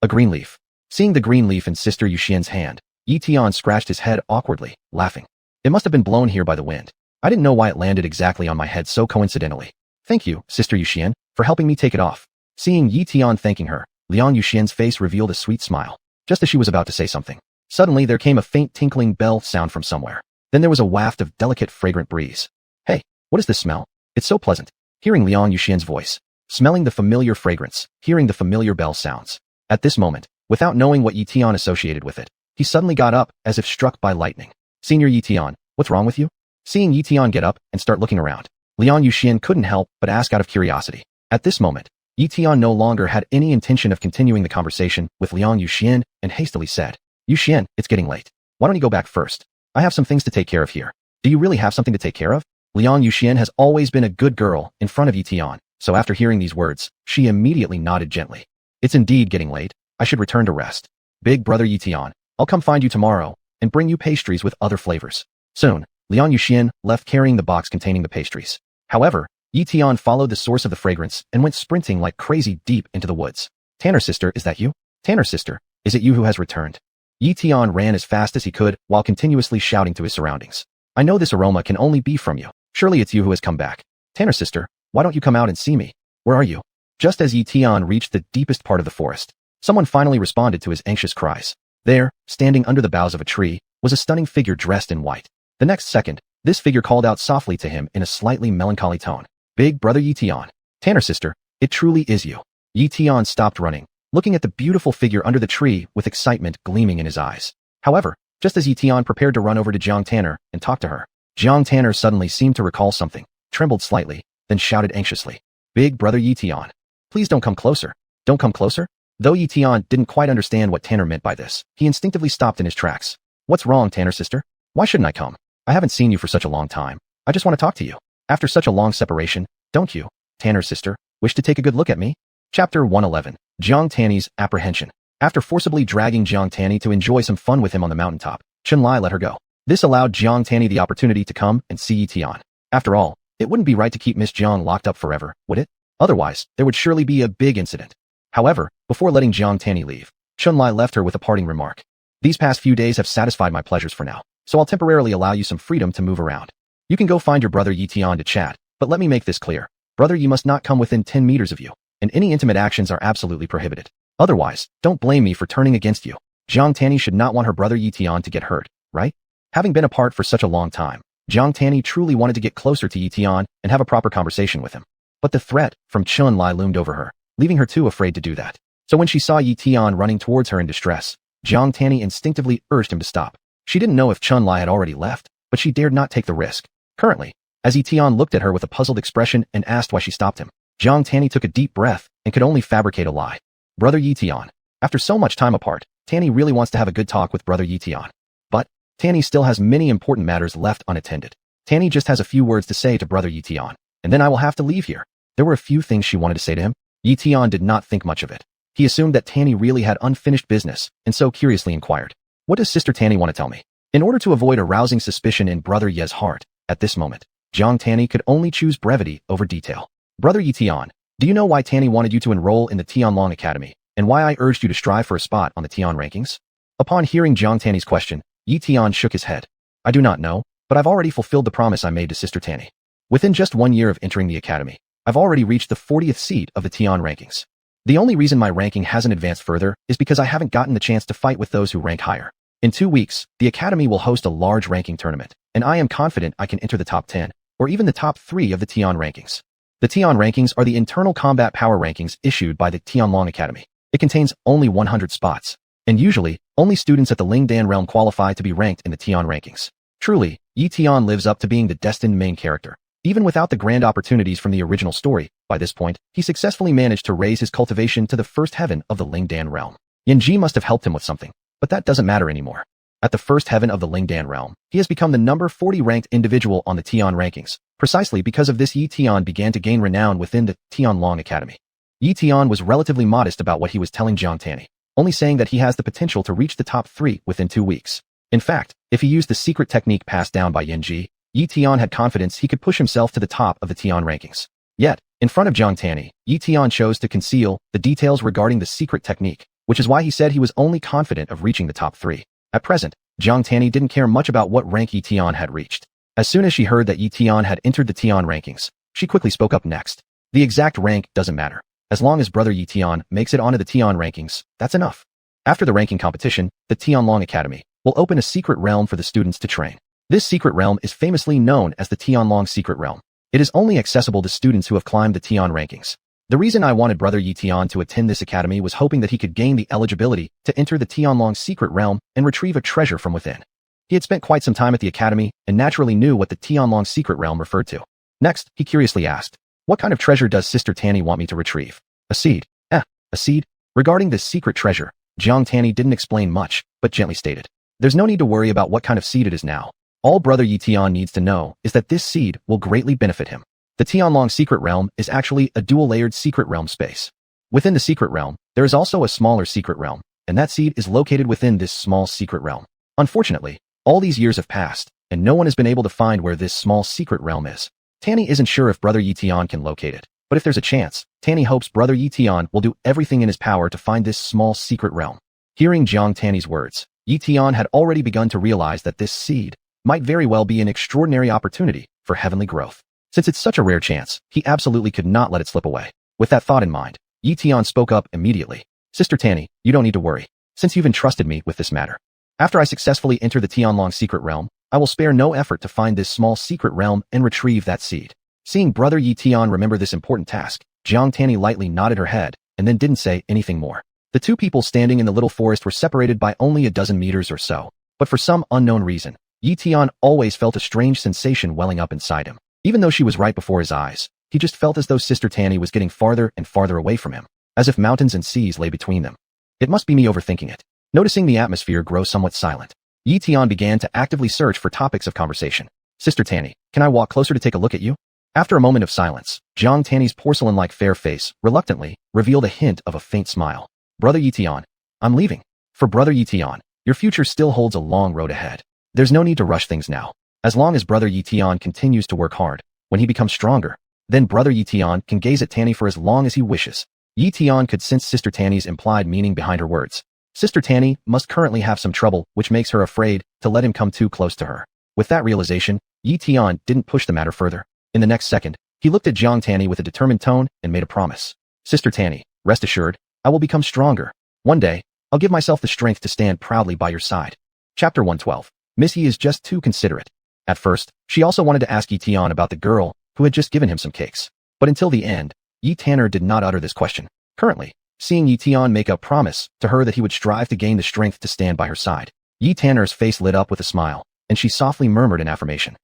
A green leaf. Seeing the green leaf in Sister Yuxian's hand, Ye Tian scratched his head awkwardly, laughing. It must have been blown here by the wind. I didn't know why it landed exactly on my head so coincidentally. Thank you, Sister Yuxian, for helping me take it off. Seeing Ye Tian thanking her, Liang Yuxian's face revealed a sweet smile. Just as she was about to say something, suddenly there came a faint tinkling bell sound from somewhere. Then there was a waft of delicate fragrant breeze. Hey, what is this smell? It's so pleasant. Hearing Liang Yuxian's voice, smelling the familiar fragrance, hearing the familiar bell sounds. At this moment, without knowing what Ye Tian associated with it, he suddenly got up as if struck by lightning. Senior Ye Tian, what's wrong with you? Seeing Ye Tian get up and start looking around, Liang Yuxian couldn't help but ask out of curiosity. At this moment, Ye Tian no longer had any intention of continuing the conversation with Liang Yuxian and hastily said, Yuxian, it's getting late. Why don't you go back first? I have some things to take care of here. Do you really have something to take care of? Liang Yuxian has always been a good girl in front of Ye Tian, so after hearing these words, she immediately nodded gently. It's indeed getting late. I should return to rest. Big brother Ye Tian, I'll come find you tomorrow and bring you pastries with other flavors. Soon, Liang Yuxian left carrying the box containing the pastries. However, Ye Tian followed the source of the fragrance and went sprinting like crazy deep into the woods. Tanner sister, is that you? Tanner sister, is it you who has returned? Ye Tian ran as fast as he could while continuously shouting to his surroundings. I know this aroma can only be from you. Surely it's you who has come back. Tanner sister, why don't you come out and see me? Where are you? Just as Ye Tian reached the deepest part of the forest, someone finally responded to his anxious cries. There, standing under the boughs of a tree, was a stunning figure dressed in white. The next second, this figure called out softly to him in a slightly melancholy tone. Big brother Ye Tian. Tanner sister, it truly is you. Ye Tian stopped running, looking at the beautiful figure under the tree with excitement gleaming in his eyes. However, just as Ye Tian prepared to run over to Jang Tanner and talk to her, Jang Tanner suddenly seemed to recall something, trembled slightly, then shouted anxiously. Big brother Ye Tian. Please don't come closer. Don't come closer? Though Ye Tian didn't quite understand what Tanner meant by this, he instinctively stopped in his tracks. What's wrong, Tanner sister? Why shouldn't I come? I haven't seen you for such a long time. I just want to talk to you. After such a long separation, don't you, Tanner sister, wish to take a good look at me? Chapter 111. Jiang Tanny's Apprehension. After forcibly dragging Jiang Tanny to enjoy some fun with him on the mountaintop, Chun-Li let her go. This allowed Jiang Tanny the opportunity to come and see Ye Tian. After all, it wouldn't be right to keep Miss Jiang locked up forever, would it? Otherwise, there would surely be a big incident. However, before letting Jiang Tanny leave, Chun-Li left her with a parting remark. These past few days have satisfied my pleasures for now, so I'll temporarily allow you some freedom to move around. You can go find your brother Ye Tian to chat, but let me make this clear. Brother Ye must not come within 10 meters of you, and any intimate actions are absolutely prohibited. Otherwise, don't blame me for turning against you. Jiang Tanny should not want her brother Ye Tian to get hurt, right? Having been apart for such a long time, Jiang Tanny truly wanted to get closer to Ye Tian and have a proper conversation with him. But the threat from Chun-Li loomed over her, leaving her too afraid to do that. So when she saw Ye Tian running towards her in distress, Jiang Tanny instinctively urged him to stop. She didn't know if Chun-Li had already left, but she dared not take the risk. Currently, as Ye Tian looked at her with a puzzled expression and asked why she stopped him, Jiang Tanny took a deep breath and could only fabricate a lie. Brother Ye Tian. After so much time apart, Tanny really wants to have a good talk with brother Ye Tian. But Tanny still has many important matters left unattended. Tanny just has a few words to say to brother Ye Tian, and then I will have to leave here. There were a few things she wanted to say to him. Ye Tian did not think much of it. He assumed that Tanny really had unfinished business, and so curiously inquired, what does Sister Tanny want to tell me? In order to avoid arousing suspicion in brother Ye's heart, at this moment, Jiang Tanny could only choose brevity over detail. Brother Ye Tian, do you know why Tanny wanted you to enroll in the Tianlong Academy, and why I urged you to strive for a spot on the Tian rankings? Upon hearing Jiang Tanny's question, Ye Tian shook his head. I do not know, but I've already fulfilled the promise I made to Sister Tanny. Within just 1 year of entering the academy, I've already reached the 40th seat of the Tian rankings. The only reason my ranking hasn't advanced further is because I haven't gotten the chance to fight with those who rank higher. In 2 weeks, the academy will host a large ranking tournament, and I am confident I can enter the top 10, or even the top 3 of the Tian rankings. The Tian rankings are the internal combat power rankings issued by the Tianlong Academy. It contains only 100 spots, and usually, only students at the Lingdan realm qualify to be ranked in the Tian rankings. Truly, Ye Tian lives up to being the destined main character. Even without the grand opportunities from the original story, by this point, he successfully managed to raise his cultivation to the first heaven of the Lingdan realm. Yanji must have helped him with something, but that doesn't matter anymore. At the first heaven of the Lingdan realm, he has become the number 40 ranked individual on the Tian rankings. Precisely because of this, Ye Tian began to gain renown within the Tianlong Academy. Ye Tian was relatively modest about what he was telling Zhang Tani, only saying that he has the potential to reach the top 3 within 2 weeks. In fact, if he used the secret technique passed down by Yin Ji, Ye Tian had confidence he could push himself to the top of the Tian rankings. Yet, in front of Zhang Tani, Ye Tian chose to conceal the details regarding the secret technique, which is why he said he was only confident of reaching the top 3. At present, Zhang Tani didn't care much about what rank Ye Tian had reached. As soon as she heard that Ye Tian had entered the Tian rankings, she quickly spoke up next. The exact rank doesn't matter. As long as brother Ye Tian makes it onto the Tian rankings, that's enough. After the ranking competition, the Tianlong Academy will open a secret realm for the students to train. This secret realm is famously known as the Tianlong Secret Realm. It is only accessible to students who have climbed the Tian rankings. The reason I wanted brother Ye Tian to attend this academy was hoping that he could gain the eligibility to enter the Tianlong Secret Realm and retrieve a treasure from within. He had spent quite some time at the academy and naturally knew what the Tianlong Secret Realm referred to. Next, he curiously asked, "What kind of treasure does Sister Tani want me to retrieve?" "A seed." A seed? Regarding this secret treasure, Zhang Tani didn't explain much, but gently stated, "There's no need to worry about what kind of seed it is now. All brother Ye Tian needs to know is that this seed will greatly benefit him." The Tianlong Secret Realm is actually a dual-layered secret realm space. Within the secret realm, there is also a smaller secret realm, and that seed is located within this small secret realm. Unfortunately, all these years have passed, and no one has been able to find where this small secret realm is. Tani isn't sure if brother Ye Tian can locate it, but if there's a chance, Tani hopes brother Ye Tian will do everything in his power to find this small secret realm. Hearing Zhang Tani's words, Ye Tian had already begun to realize that this seed might very well be an extraordinary opportunity for heavenly growth. Since it's such a rare chance, he absolutely could not let it slip away. With that thought in mind, Ye Tian spoke up immediately. "Sister Tani, you don't need to worry, since you've entrusted me with this matter. After I successfully enter the Tianlong Secret Realm, I will spare no effort to find this small secret realm and retrieve that seed." Seeing brother Ye Tian remember this important task, Zhang Tani lightly nodded her head and then didn't say anything more. The two people standing in the little forest were separated by only a dozen meters or so, but for some unknown reason, Ye Tian always felt a strange sensation welling up inside him. Even though she was right before his eyes, he just felt as though Sister Tani was getting farther and farther away from him, as if mountains and seas lay between them. It must be me overthinking it. Noticing the atmosphere grow somewhat silent, Ye Tian began to actively search for topics of conversation. "Sister Tani, can I walk closer to take a look at you?" After a moment of silence, Zhang Tani's porcelain-like fair face, reluctantly, revealed a hint of a faint smile. "Brother Ye Tian, I'm leaving." For brother Ye Tian, your future still holds a long road ahead. There's no need to rush things now. As long as brother Ye Tian continues to work hard, when he becomes stronger, then brother Ye Tian can gaze at Tani for as long as he wishes. Ye Tian could sense Sister Tani's implied meaning behind her words. Sister Tani must currently have some trouble, which makes her afraid to let him come too close to her. With that realization, Ye Tian didn't push the matter further. In the next second, he looked at Zhang Tani with a determined tone and made a promise. "Sister Tani, rest assured, I will become stronger. One day, I'll give myself the strength to stand proudly by your side." Chapter 112. Miss Yi is just too considerate. At first, she also wanted to ask Ye Tian about the girl who had just given him some cakes. But until the end, Ye Tanner did not utter this question. Currently, seeing Ye Tian make a promise to her that he would strive to gain the strength to stand by her side, Ye Tanner's face lit up with a smile, and she softly murmured an affirmation.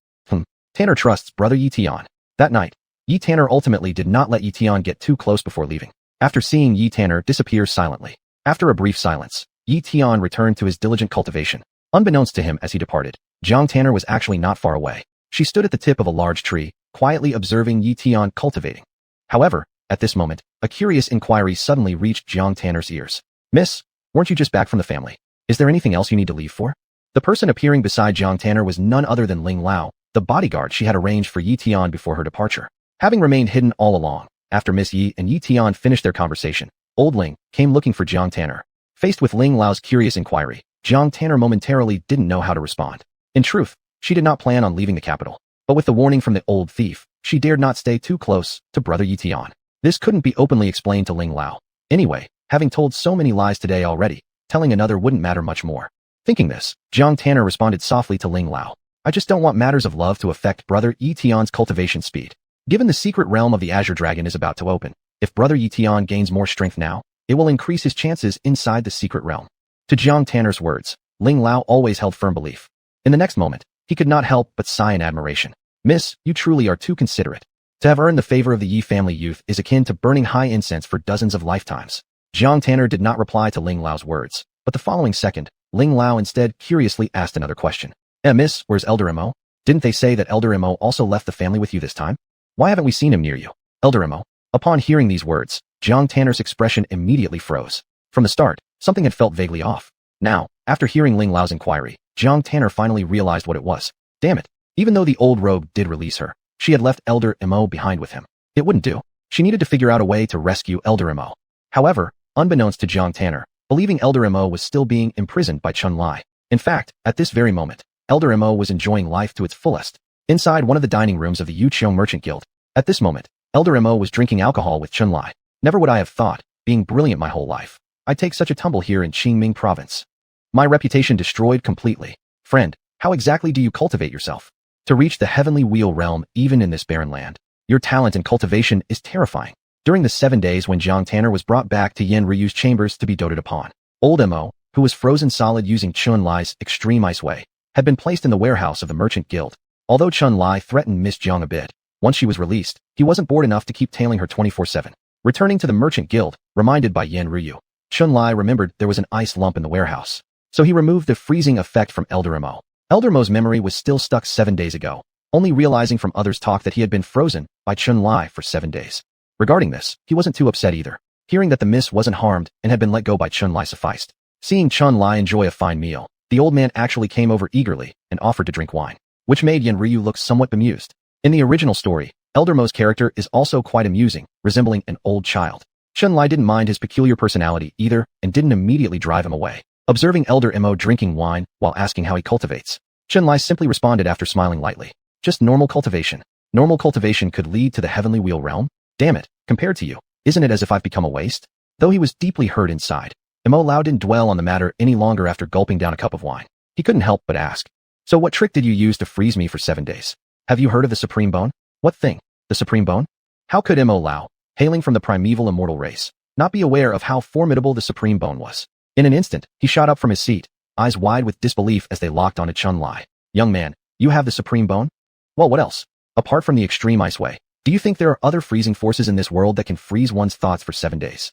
Tanner trusts brother Ye Tian. That night, Ye Tanner ultimately did not let Ye Tian get too close before leaving. After seeing Ye Tanner disappear silently, after a brief silence, Ye Tian returned to his diligent cultivation. Unbeknownst to him as he departed, Zhang Tanner was actually not far away. She stood at the tip of a large tree, quietly observing Ye Tian cultivating. However, at this moment, a curious inquiry suddenly reached Zhang Tanner's ears. "Miss, weren't you just back from the family? Is there anything else you need to leave for?" The person appearing beside Zhang Tanner was none other than Ling Lao, the bodyguard she had arranged for Ye Tian before her departure. Having remained hidden all along, after Miss Yi and Ye Tian finished their conversation, old Ling came looking for Zhang Tanner. Faced with Ling Lao's curious inquiry, Zhang Tanner momentarily didn't know how to respond. In truth, she did not plan on leaving the capital, but with the warning from the old thief, she dared not stay too close to brother Ye Tian. This couldn't be openly explained to Ling Lao. Anyway, having told so many lies today already, telling another wouldn't matter much more. Thinking this, Zhang Tanner responded softly to Ling Lao. "I just don't want matters of love to affect brother Ye Tian's cultivation speed. Given the secret realm of the Azure Dragon is about to open, if brother Ye Tian gains more strength now, it will increase his chances inside the secret realm." To Zhang Tanner's words, Ling Lao always held firm belief. In the next moment, he could not help but sigh in admiration. "Miss, you truly are too considerate. To have earned the favor of the Yi family youth is akin to burning high incense for dozens of lifetimes." Zhang Tanner did not reply to Ling Lao's words, but the following second, Ling Lao instead curiously asked another question. Miss, where's Elder Mo? Didn't they say that Elder Mo also left the family with you this time? Why haven't we seen him near you? Elder Mo. Upon hearing these words, Jiang Tanner's expression immediately froze. From the start, something had felt vaguely off. Now, after hearing Ling Lao's inquiry, Jiang Tanner finally realized what it was. Damn it. Even though the old rogue did release her, she had left Elder Mo behind with him. It wouldn't do. She needed to figure out a way to rescue Elder Mo. However, unbeknownst to Jiang Tanner, believing Elder Mo was still being imprisoned by Chun Lai. In fact, at this very moment, Elder Mo was enjoying life to its fullest. Inside one of the dining rooms of the Yuqiong Merchant Guild. At this moment, Elder Mo was drinking alcohol with Chun Lai. Never would I have thought, being brilliant my whole life, I'd take such a tumble here in Qingming province. My reputation destroyed completely. Friend, how exactly do you cultivate yourself? To reach the heavenly wheel realm even in this barren land. Your talent in cultivation is terrifying. During the 7 days when Jiang Tanner was brought back to Yen Ryu's chambers to be doted upon, old Mo, who was frozen solid using Chun Lai's extreme ice way, had been placed in the warehouse of the Merchant Guild. Although Chun Lai threatened Miss Jiang a bit, once she was released, he wasn't bored enough to keep tailing her 24/7. Returning to the Merchant Guild, reminded by Yen Ryu, Chun Lai remembered there was an ice lump in the warehouse. So he removed the freezing effect from Elder Mo. Elder Mo's memory was still stuck 7 days ago, only realizing from others' talk that he had been frozen by Chun Lai for 7 days. Regarding this, he wasn't too upset either. Hearing that the miss wasn't harmed and had been let go by Chun Lai sufficed. Seeing Chun Lai enjoy a fine meal, the old man actually came over eagerly and offered to drink wine, which made Yen Ryu look somewhat bemused. In the original story, Elder Mo's character is also quite amusing, resembling an old child. Chun Lai didn't mind his peculiar personality either and didn't immediately drive him away. Observing Elder Mo drinking wine while asking how he cultivates, Chun Lai simply responded after smiling lightly. Just normal cultivation. Normal cultivation could lead to the heavenly wheel realm? Damn it, compared to you, isn't it as if I've become a waste? Though he was deeply hurt inside, Mo Lao didn't dwell on the matter any longer after gulping down a cup of wine. He couldn't help but ask. So what trick did you use to freeze me for 7 days? Have you heard of the Supreme Bone? What thing? The Supreme Bone? How could Mo Lao, hailing from the primeval immortal race, not be aware of how formidable the Supreme Bone was? In an instant, he shot up from his seat, eyes wide with disbelief as they locked onto Chun Lai. Young man, you have the Supreme Bone? Well, what else? Apart from the extreme ice way, do you think there are other freezing forces in this world that can freeze one's thoughts for 7 days?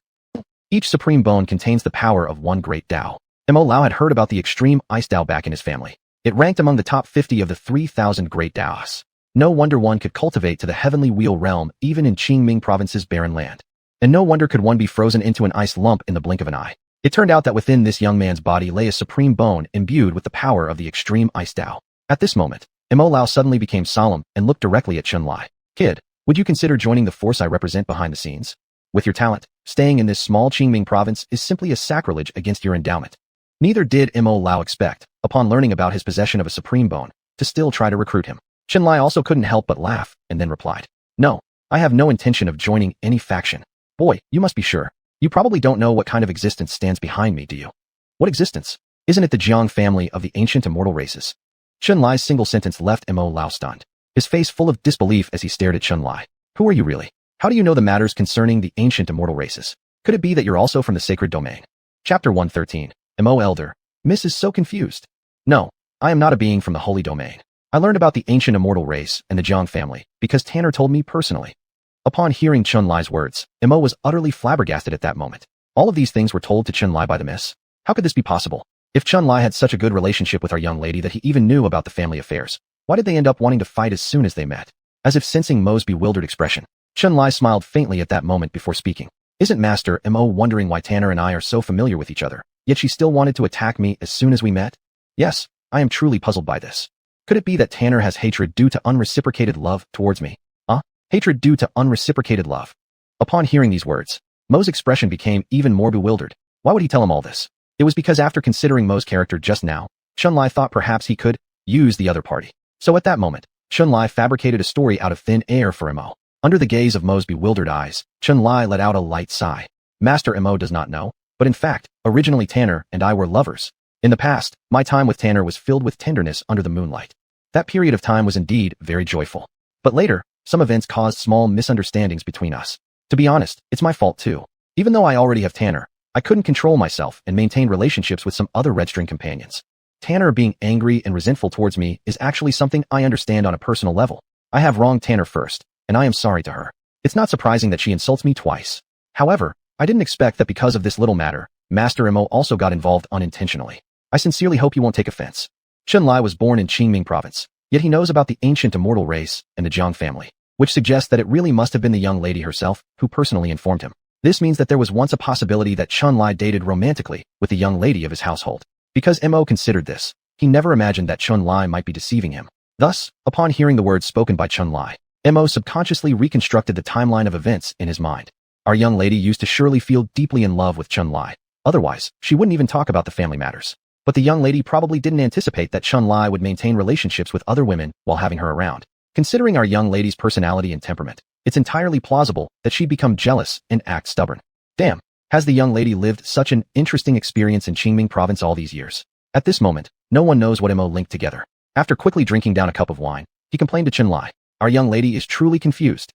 Each Supreme Bone contains the power of one great Tao. Mo Lao had heard about the extreme ice Tao back in his family. It ranked among the top 50 of the 3,000 great Taos. No wonder one could cultivate to the heavenly wheel realm even in Qingming province's barren land. And no wonder could one be frozen into an ice lump in the blink of an eye. It turned out that within this young man's body lay a Supreme Bone imbued with the power of the extreme ice Tao. At this moment, Mo Lao suddenly became solemn and looked directly at Chun Lai. Kid, would you consider joining the force I represent behind the scenes? With your talent, staying in this small Qingming province is simply a sacrilege against your endowment. Neither did Mo Lao expect, upon learning about his possession of a Supreme Bone, to still try to recruit him. Chun Lai also couldn't help but laugh, and then replied, No, I have no intention of joining any faction. Boy, you must be sure. You probably don't know what kind of existence stands behind me, do you? What existence? Isn't it the Jiang family of the ancient immortal races? Chun Lai's single sentence left Mo Lao stunned, his face full of disbelief as he stared at Chun Lai. Who are you really? How do you know the matters concerning the ancient immortal races? Could it be that you're also from the sacred domain? Chapter 113. Mo Elder. Miss is so confused. No, I am not a being from the holy domain. I learned about the ancient immortal race and the Jang family because Tanner told me personally. Upon hearing Chun Lai's words, Mo was utterly flabbergasted at that moment. All of these things were told to Chun Lai by the miss. How could this be possible? If Chun Lai had such a good relationship with our young lady that he even knew about the family affairs, why did they end up wanting to fight as soon as they met? As if sensing Mo's bewildered expression, Chun Lai smiled faintly at that moment before speaking. Isn't Master Mo wondering why Tanner and I are so familiar with each other, yet she still wanted to attack me as soon as we met? Yes, I am truly puzzled by this. Could it be that Tanner has hatred due to unreciprocated love towards me? Hatred due to unreciprocated love. Upon hearing these words, Mo's expression became even more bewildered. Why would he tell him all this? It was because after considering Mo's character just now, Chun Lai thought perhaps he could use the other party. So at that moment, Chun Lai fabricated a story out of thin air for Mo. Under the gaze of Mo's bewildered eyes, Chun Lai let out a light sigh. Master Mo does not know, but in fact, originally Tanner and I were lovers. In the past, my time with Tanner was filled with tenderness under the moonlight. That period of time was indeed very joyful. But later, some events caused small misunderstandings between us. To be honest, it's my fault too. Even though I already have Tanner, I couldn't control myself and maintain relationships with some other red string companions. Tanner being angry and resentful towards me is actually something I understand on a personal level. I have wronged Tanner first, and I am sorry to her. It's not surprising that she insults me twice. However, I didn't expect that because of this little matter, Master Mo also got involved unintentionally. I sincerely hope you won't take offense. Chun-Lai was born in Qingming province, yet he knows about the ancient immortal race and the Jang family, which suggests that it really must have been the young lady herself who personally informed him. This means that there was once a possibility that Chun-Lai dated romantically with the young lady of his household. Because Mo considered this, he never imagined that Chun-Lai might be deceiving him. Thus, upon hearing the words spoken by Chun-Lai, Mo subconsciously reconstructed the timeline of events in his mind. Our young lady used to surely feel deeply in love with Chun-Lai. Otherwise, she wouldn't even talk about the family matters. But the young lady probably didn't anticipate that Chun-Lai would maintain relationships with other women while having her around. Considering our young lady's personality and temperament, it's entirely plausible that she'd become jealous and act stubborn. Damn, has the young lady lived such an interesting experience in Qingming province all these years? At this moment, no one knows what Mo linked together. After quickly drinking down a cup of wine, he complained to Chun-Lai. Our young lady is truly confused.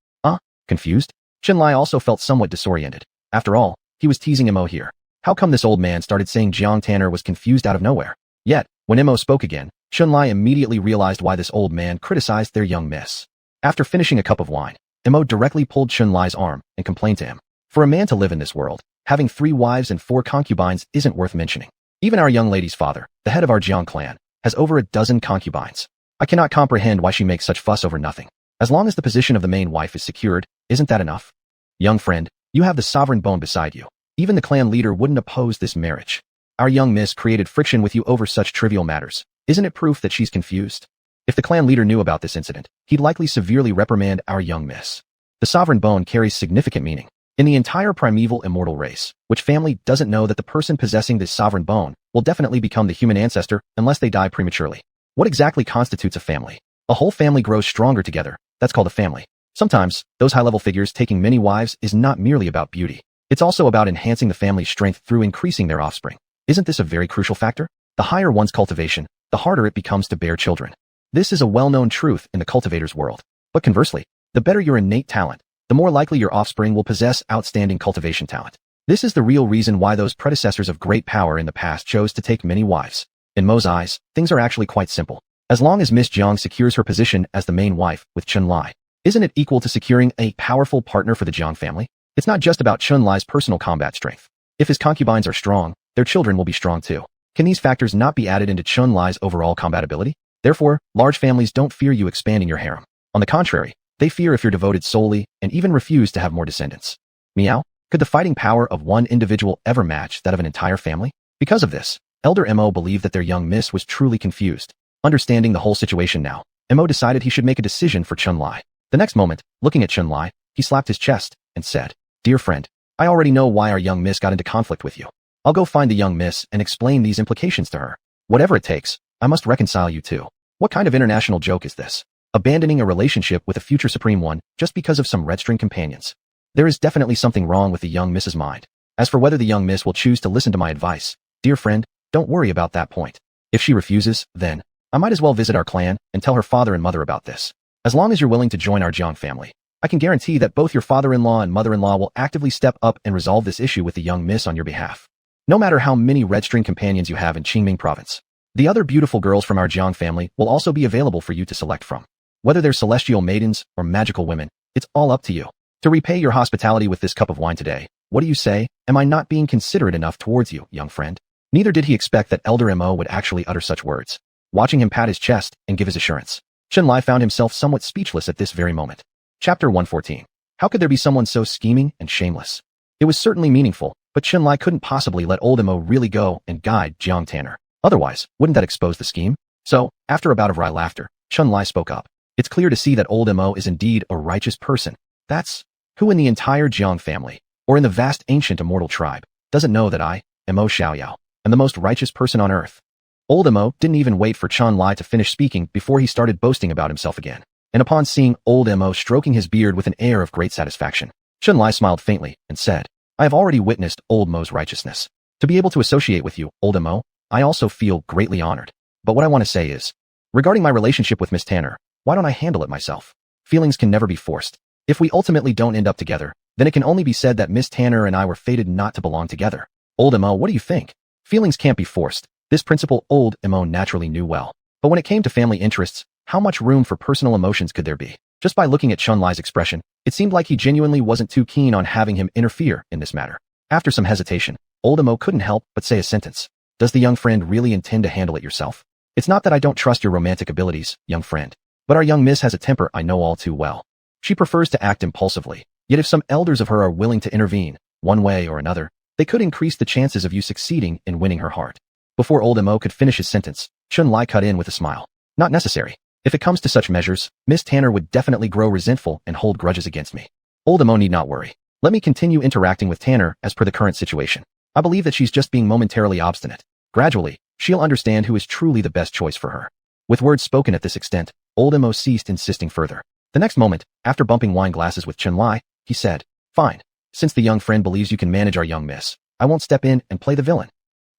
Confused? Chun-Lai also felt somewhat disoriented. After all, he was teasing Mo here. How come this old man started saying Jiang Tanner was confused out of nowhere? Yet, when Mo spoke again, Chun-Lai immediately realized why this old man criticized their young miss. After finishing a cup of wine, Mo directly pulled Chun-Lai's arm and complained to him. For a man to live in this world, having 3 wives and 4 concubines isn't worth mentioning. Even our young lady's father, the head of our Jiang clan, has over a dozen concubines. I cannot comprehend why she makes such fuss over nothing. As long as the position of the main wife is secured, isn't that enough? Young friend, you have the sovereign bone beside you. Even the clan leader wouldn't oppose this marriage. Our young miss created friction with you over such trivial matters. Isn't it proof that she's confused? If the clan leader knew about this incident, he'd likely severely reprimand our young miss. The sovereign bone carries significant meaning. In the entire primeval immortal race, which family doesn't know that the person possessing this sovereign bone will definitely become the human ancestor unless they die prematurely? What exactly constitutes a family? A whole family grows stronger together. That's called a family. Sometimes, those high-level figures taking many wives is not merely about beauty. It's also about enhancing the family's strength through increasing their offspring. Isn't this a very crucial factor? The higher one's cultivation, the harder it becomes to bear children. This is a well-known truth in the cultivator's world. But conversely, the better your innate talent, the more likely your offspring will possess outstanding cultivation talent. This is the real reason why those predecessors of great power in the past chose to take many wives. In Mo's eyes, things are actually quite simple. As long as Miss Jiang secures her position as the main wife with Chun-Lai, isn't it equal to securing a powerful partner for the Jiang family? It's not just about Chun-Lai's personal combat strength. If his concubines are strong, their children will be strong too. Can these factors not be added into Chun-Lai's overall combatability? Therefore, large families don't fear you expanding your harem. On the contrary, they fear if you're devoted solely and even refuse to have more descendants. Meow? Could the fighting power of one individual ever match that of an entire family? Because of this, Elder Mo believed that their young miss was truly confused. Understanding the whole situation now, Mo decided he should make a decision for Chun-Lai. The next moment, looking at Chun-Lai, he slapped his chest and said, "Dear friend, I already know why our young miss got into conflict with you. I'll go find the young miss and explain these implications to her. Whatever it takes, I must reconcile you two." What kind of international joke is this? Abandoning a relationship with a future Supreme One just because of some red string companions. There is definitely something wrong with the young miss's mind. As for whether the young miss will choose to listen to my advice, dear friend, don't worry about that point. If she refuses, then I might as well visit our clan and tell her father and mother about this. As long as you're willing to join our Jiang family, I can guarantee that both your father-in-law and mother-in-law will actively step up and resolve this issue with the young miss on your behalf. No matter how many red string companions you have in Qingming province, the other beautiful girls from our Jiang family will also be available for you to select from. Whether they're celestial maidens or magical women, it's all up to you. To repay your hospitality with this cup of wine today, what do you say? Am I not being considerate enough towards you, young friend? Neither did he expect that Elder Mo would actually utter such words. Watching him pat his chest and give his assurance, Chun-Lai found himself somewhat speechless at this very moment. Chapter 114. How could there be someone so scheming and shameless? It was certainly meaningful, but Chun-Lai couldn't possibly let old Mo really go and guide Jiang Tanner. Otherwise, wouldn't that expose the scheme? So, after a bout of wry laughter, Chun-Lai spoke up. It's clear to see that old Mo is indeed a righteous person. That's who in the entire Jiang family, or in the vast ancient immortal tribe, doesn't know that I, Mo Xiaoyao, am the most righteous person on earth. Old Mo didn't even wait for Chun-Lai to finish speaking before he started boasting about himself again. And upon seeing old Mo stroking his beard with an air of great satisfaction, Chun-Lai smiled faintly and said, "I have already witnessed old Mo's righteousness. To be able to associate with you, old Mo, I also feel greatly honored. But what I want to say is, regarding my relationship with Miss Tanner, why don't I handle it myself? Feelings can never be forced. If we ultimately don't end up together, then it can only be said that Miss Tanner and I were fated not to belong together. Old Mo, what do you think? Feelings can't be forced." This principle old Mo naturally knew well. But when it came to family interests, how much room for personal emotions could there be? Just by looking at Chun-Lai's expression, it seemed like he genuinely wasn't too keen on having him interfere in this matter. After some hesitation, old Mo couldn't help but say a sentence. Does the young friend really intend to handle it yourself? It's not that I don't trust your romantic abilities, young friend. But our young miss has a temper I know all too well. She prefers to act impulsively. Yet if some elders of her are willing to intervene, one way or another, they could increase the chances of you succeeding in winning her heart. Before old Mo could finish his sentence, Chun-Li cut in with a smile. Not necessary. If it comes to such measures, Miss Tanner would definitely grow resentful and hold grudges against me. Old Mo need not worry. Let me continue interacting with Tanner as per the current situation. I believe that she's just being momentarily obstinate. Gradually, she'll understand who is truly the best choice for her. With words spoken at this extent, old Mo ceased insisting further. The next moment, after bumping wine glasses with Chun-Li, he said, "Fine. Since the young friend believes you can manage our young miss, I won't step in and play the villain.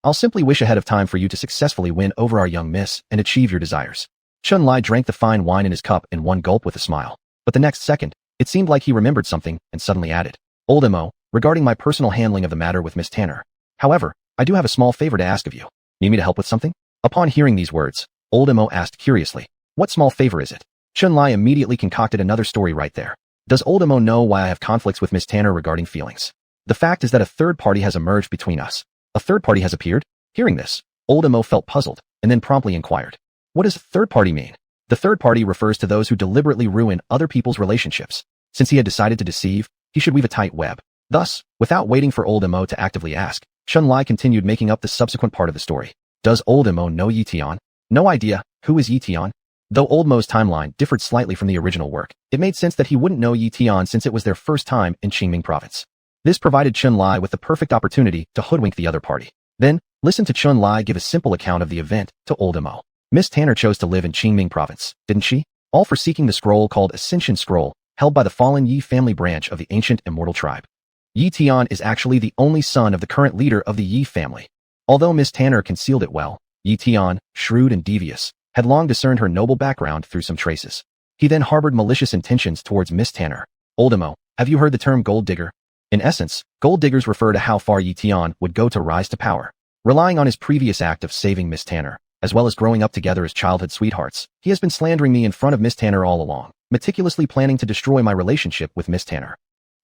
I'll simply wish ahead of time for you to successfully win over our young miss and achieve your desires." Chun-Li drank the fine wine in his cup in one gulp with a smile. But the next second, it seemed like he remembered something and suddenly added, "Old Mo, regarding my personal handling of the matter with Miss Tanner. However, I do have a small favor to ask of you. Need me to help with something?" Upon hearing these words, old Mo asked curiously, "What small favor is it?" Chun-Li immediately concocted another story right there. Does old Mo know why I have conflicts with Miss Tanner regarding feelings? The fact is that a third party has emerged between us. A third party has appeared? Hearing this, old Mo felt puzzled and then promptly inquired, "What does third party mean?" The third party refers to those who deliberately ruin other people's relationships. Since he had decided to deceive, he should weave a tight web. Thus, without waiting for old Mo to actively ask, Chun-Li continued making up the subsequent part of the story. Does old Mo know Ye Tian? No idea. Who is Ye Tian? Though old Mo's timeline differed slightly from the original work, it made sense that he wouldn't know Ye Tian since it was their first time in Qingming province. This provided Chun-Li with the perfect opportunity to hoodwink the other party. Then, listen to Chun-Li give a simple account of the event to old Mo. Miss Tanner chose to live in Qingming province, didn't she? All for seeking the scroll called Ascension Scroll, held by the fallen Ye family branch of the ancient immortal tribe. Ye Tian is actually the only son of the current leader of the Ye family. Although Miss Tanner concealed it well, Ye Tian, shrewd and devious, had long discerned her noble background through some traces. He then harbored malicious intentions towards Miss Tanner. Old Mo, have you heard the term gold digger? In essence, gold diggers refer to how far Ye Tian would go to rise to power. Relying on his previous act of saving Miss Tanner, as well as growing up together as childhood sweethearts, he has been slandering me in front of Miss Tanner all along, meticulously planning to destroy my relationship with Miss Tanner.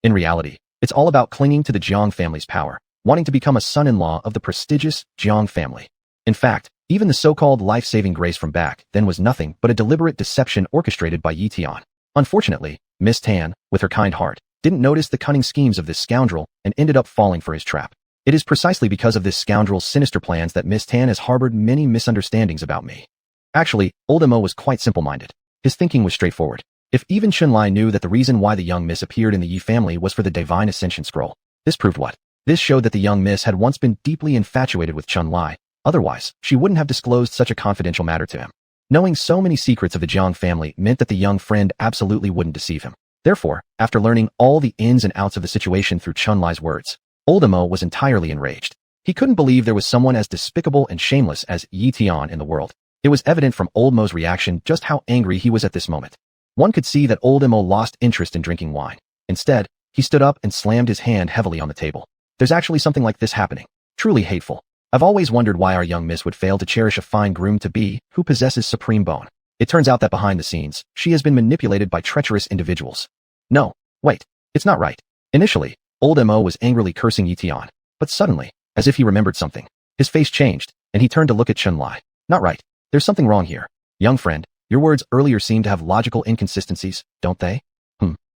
In reality, it's all about clinging to the Jang family's power, wanting to become a son-in-law of the prestigious Jang family. In fact, even the so-called life-saving grace from back then was nothing but a deliberate deception orchestrated by Ye Tian. Unfortunately, Miss Tan, with her kind heart, didn't notice the cunning schemes of this scoundrel and ended up falling for his trap. It is precisely because of this scoundrel's sinister plans that Miss Tan has harbored many misunderstandings about me. Actually, old Mo was quite simple-minded. His thinking was straightforward. If even Chun-Li knew that the reason why the young miss appeared in the Yi family was for the Divine Ascension Scroll, this proved what? This showed that the young miss had once been deeply infatuated with Chun-Li. Otherwise, she wouldn't have disclosed such a confidential matter to him. Knowing so many secrets of the Jiang family meant that the young friend absolutely wouldn't deceive him. Therefore, after learning all the ins and outs of the situation through Chun-Li's words, old Mo was entirely enraged. He couldn't believe there was someone as despicable and shameless as Ye Tian in the world. It was evident from old Mo's reaction just how angry he was at this moment. One could see that old Mo lost interest in drinking wine. Instead, he stood up and slammed his hand heavily on the table. There's actually something like this happening. Truly hateful. I've always wondered why our young miss would fail to cherish a fine groom-to-be who possesses supreme bone. It turns out that behind the scenes, she has been manipulated by treacherous individuals. No, wait, it's not right. Initially, old Mo was angrily cursing Ye Tian, but suddenly, as if he remembered something, his face changed, and he turned to look at Chun-Li. Not right. There's something wrong here. Young friend, your words earlier seem to have logical inconsistencies, don't they?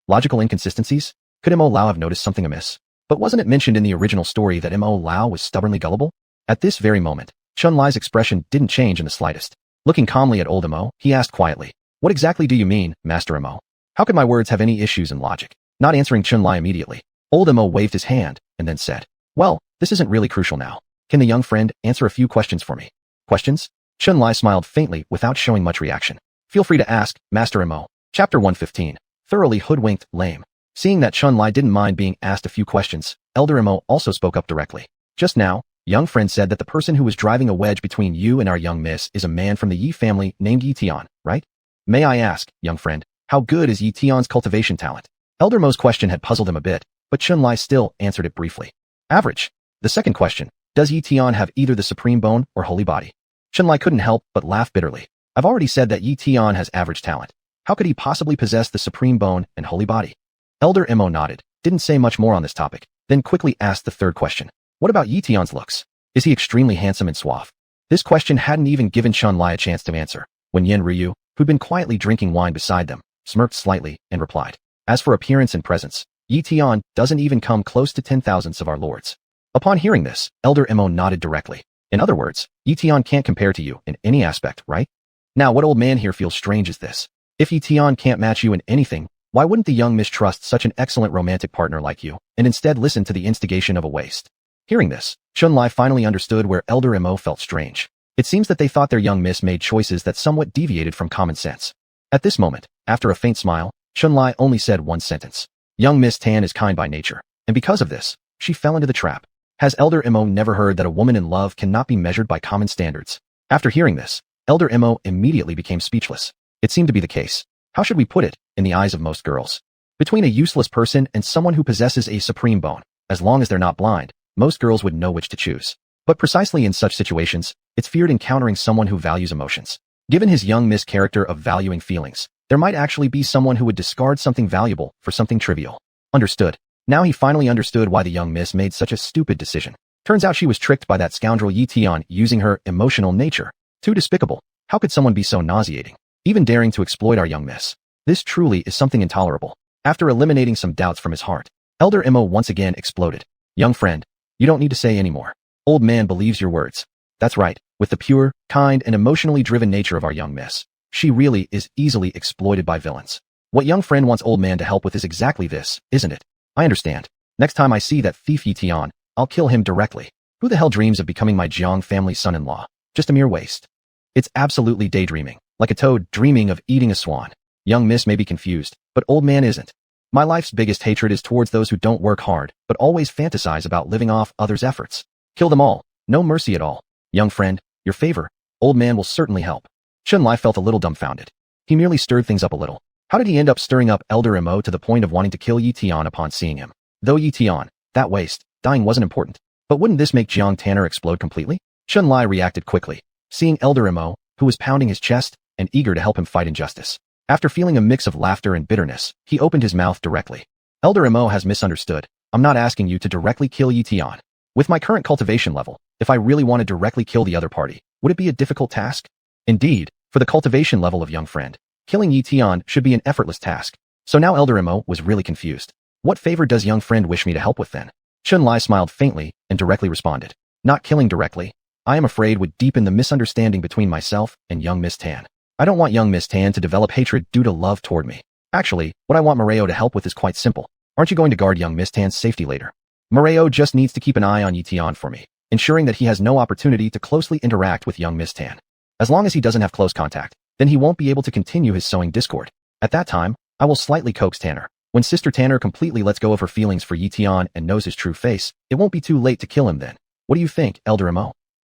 Logical inconsistencies? Could Mo Lao have noticed something amiss? But wasn't it mentioned in the original story that Mo Lao was stubbornly gullible? At this very moment, Chun-Li's expression didn't change in the slightest. Looking calmly at old Mo, he asked quietly, "What exactly do you mean, Master Mo? How could my words have any issues in logic?" Not answering Chun-Li immediately, old Mo waved his hand and then said, "Well, this isn't really crucial now. Can the young friend answer a few questions for me?" Questions? Chun-Li smiled faintly without showing much reaction. "Feel free to ask, Master Mo." Chapter 115. Thoroughly hoodwinked, lame. Seeing that Chun-Li didn't mind being asked a few questions, Elder Mo also spoke up directly. "Just now, young friend said that the person who was driving a wedge between you and our young miss is a man from the Yi family named Ye Tian, right? May I ask, young friend, how good is Ye Tian's cultivation talent?" Elder Mo's question had puzzled him a bit, but Chun-Li still answered it briefly. "Average." The second question, does Ye Tian have either the supreme bone or holy body? Chun-Li couldn't help but laugh bitterly. I've already said that Ye Tian has average talent. How could he possibly possess the supreme bone and holy body? Elder Mo nodded, didn't say much more on this topic, then quickly asked the third question. What about Ye Tian's looks? Is he extremely handsome and suave? This question hadn't even given Chun-Li a chance to answer, when Yen Ryu, who'd been quietly drinking wine beside them, smirked slightly and replied, "As for appearance and presence, Ye Tian doesn't even come close to 10,000ths of our lords." Upon hearing this, Elder Mo nodded directly. In other words, Ye Tian can't compare to you in any aspect, right? Now what old man here feels strange is this. If Ye Tian can't match you in anything, why wouldn't the young miss trust such an excellent romantic partner like you, and instead listen to the instigation of a waste? Hearing this, Chun-Li finally understood where Elder Mo felt strange. It seems that they thought their young miss made choices that somewhat deviated from common sense. At this moment, after a faint smile, Chun-Li only said one sentence. Young Miss Tan is kind by nature, and because of this, she fell into the trap. Has Elder Mo never heard that a woman in love cannot be measured by common standards? After hearing this, Elder Mo immediately became speechless. It seemed to be the case. How should we put it, in the eyes of most girls? Between a useless person and someone who possesses a supreme bone, as long as they're not blind, most girls would know which to choose. But precisely in such situations, it's feared encountering someone who values emotions. Given his young miss character of valuing feelings, there might actually be someone who would discard something valuable for something trivial. Understood. Now he finally understood why the young miss made such a stupid decision. Turns out she was tricked by that scoundrel Ye Tian using her emotional nature. Too despicable. How could someone be so nauseating? Even daring to exploit our young miss. This truly is something intolerable. After eliminating some doubts from his heart, Elder Mo once again exploded. Young friend, you don't need to say any more. Old man believes your words. That's right, with the pure, kind, and emotionally driven nature of our young miss, she really is easily exploited by villains. What young friend wants old man to help with is exactly this, isn't it? I understand. Next time I see that thief Ye Tian, I'll kill him directly. Who the hell dreams of becoming my Jang family son-in-law? Just a mere waste. It's absolutely daydreaming, like a toad dreaming of eating a swan. Young miss may be confused, but old man isn't. My life's biggest hatred is towards those who don't work hard, but always fantasize about living off others' efforts. Kill them all. No mercy at all. Young friend, your favor. Old man will certainly help. Chun-Li felt a little dumbfounded. He merely stirred things up a little. How did he end up stirring up Elder Mo to the point of wanting to kill Ye Tian upon seeing him? Though Ye Tian, that waste, dying wasn't important. But wouldn't this make Jiang Tanner explode completely? Chun-Li reacted quickly, seeing Elder Mo, who was pounding his chest and eager to help him fight injustice. After feeling a mix of laughter and bitterness, he opened his mouth directly. Elder Mo has misunderstood. I'm not asking you to directly kill Ye Tian. With my current cultivation level, if I really want to directly kill the other party, would it be a difficult task? Indeed, for the cultivation level of young friend, killing Ye Tian should be an effortless task. So now Elder Mo was really confused. What favor does young friend wish me to help with then? Chun-Li smiled faintly and directly responded. Not killing directly. I am afraid would deepen the misunderstanding between myself and young Miss Tan. I don't want young Miss Tan to develop hatred due to love toward me. Actually, what I want Moreo to help with is quite simple. Aren't you going to guard young Miss Tan's safety later? Moreo just needs to keep an eye on Ye Tian for me, ensuring that he has no opportunity to closely interact with young Miss Tan. As long as he doesn't have close contact, then he won't be able to continue his sowing discord. At that time, I will slightly coax Tanner. When Sister Tanner completely lets go of her feelings for Ye Tian and knows his true face, it won't be too late to kill him then. What do you think, Elder Mo?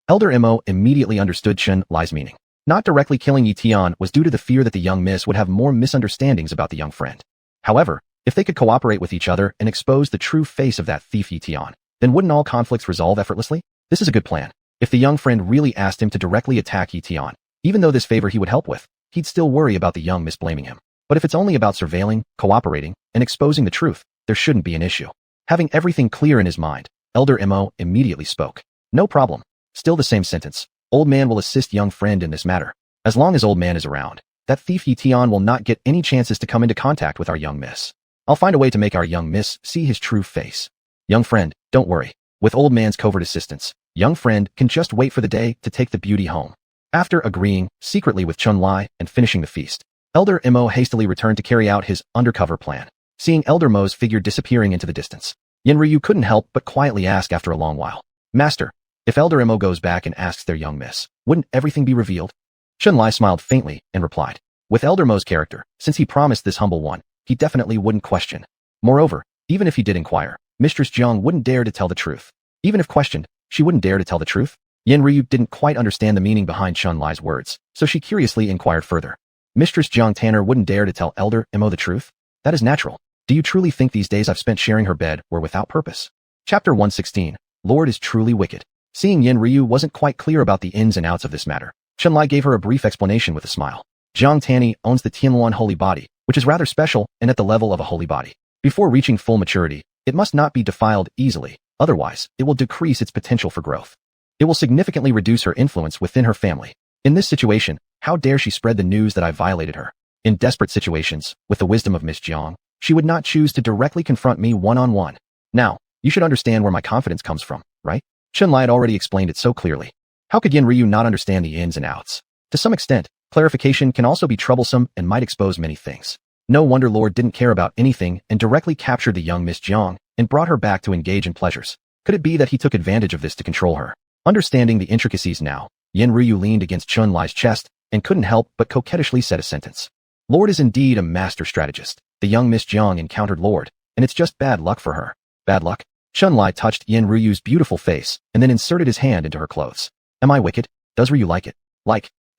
Elder Mo immediately understood Chun-Li's meaning. Not directly killing Ye Tian was due to the fear that the young miss would have more misunderstandings about the young friend. However, if they could cooperate with each other and expose the true face of that thief Ye Tian, then wouldn't all conflicts resolve effortlessly? This is a good plan. If the young friend really asked him to directly attack Ye Tian, even though this favor he would help with, he'd still worry about the young miss blaming him. But if it's only about surveilling, cooperating, and exposing the truth, there shouldn't be an issue. Having everything clear in his mind, Elder Mo immediately spoke. No problem. Still the same sentence. Old man will assist young friend in this matter. As long as old man is around, that thief Ye Tian will not get any chances to come into contact with our young miss. I'll find a way to make our young miss see his true face. Young friend, don't worry. With old man's covert assistance, young friend can just wait for the day to take the beauty home. After agreeing secretly with Chun-Li and finishing the feast, Elder Mo hastily returned to carry out his undercover plan. Seeing Elder Mo's figure disappearing into the distance, Yen Ryu couldn't help but quietly ask after a long while, Master, if Elder Mo goes back and asks their young miss, wouldn't everything be revealed? Chun-Li smiled faintly and replied, with Elder Mo's character, since he promised this humble one, he definitely wouldn't question. Moreover, even if he did inquire, Mistress Jiang wouldn't dare to tell the truth. Even if questioned, she wouldn't dare to tell the truth. Yen Ryu didn't quite understand the meaning behind Chun-Li's words, so she curiously inquired further. Mistress Jiang Tanner wouldn't dare to tell Elder Mo the truth? That is natural. Do you truly think these days I've spent sharing her bed were without purpose? Chapter 116. Lord is truly wicked. Seeing Yen Ryu wasn't quite clear about the ins and outs of this matter, Chun-Li gave her a brief explanation with a smile. Jiang Tanny owns the Tianluan holy body, which is rather special and at the level of a holy body. Before reaching full maturity, it must not be defiled easily, otherwise, it will decrease its potential for growth. It will significantly reduce her influence within her family. In this situation, how dare she spread the news that I violated her? In desperate situations, with the wisdom of Miss Jang, she would not choose to directly confront me one-on-one. Now, you should understand where my confidence comes from, right? Chun-Li had already explained it so clearly. How could Yen Ryu not understand the ins and outs? To some extent, clarification can also be troublesome and might expose many things. No wonder Lord didn't care about anything and directly captured the young Miss Jiang and brought her back to engage in pleasures. Could it be that he took advantage of this to control her? Understanding the intricacies now, Yen Ryu leaned against Chun-Li's chest and couldn't help but coquettishly said a sentence. Lord is indeed a master strategist. The young Miss Jiang encountered Lord, and it's just bad luck for her. Bad luck? Chun-Li touched Yen Ryu's beautiful face and then inserted his hand into her clothes. Am I wicked? Does Ryu like it?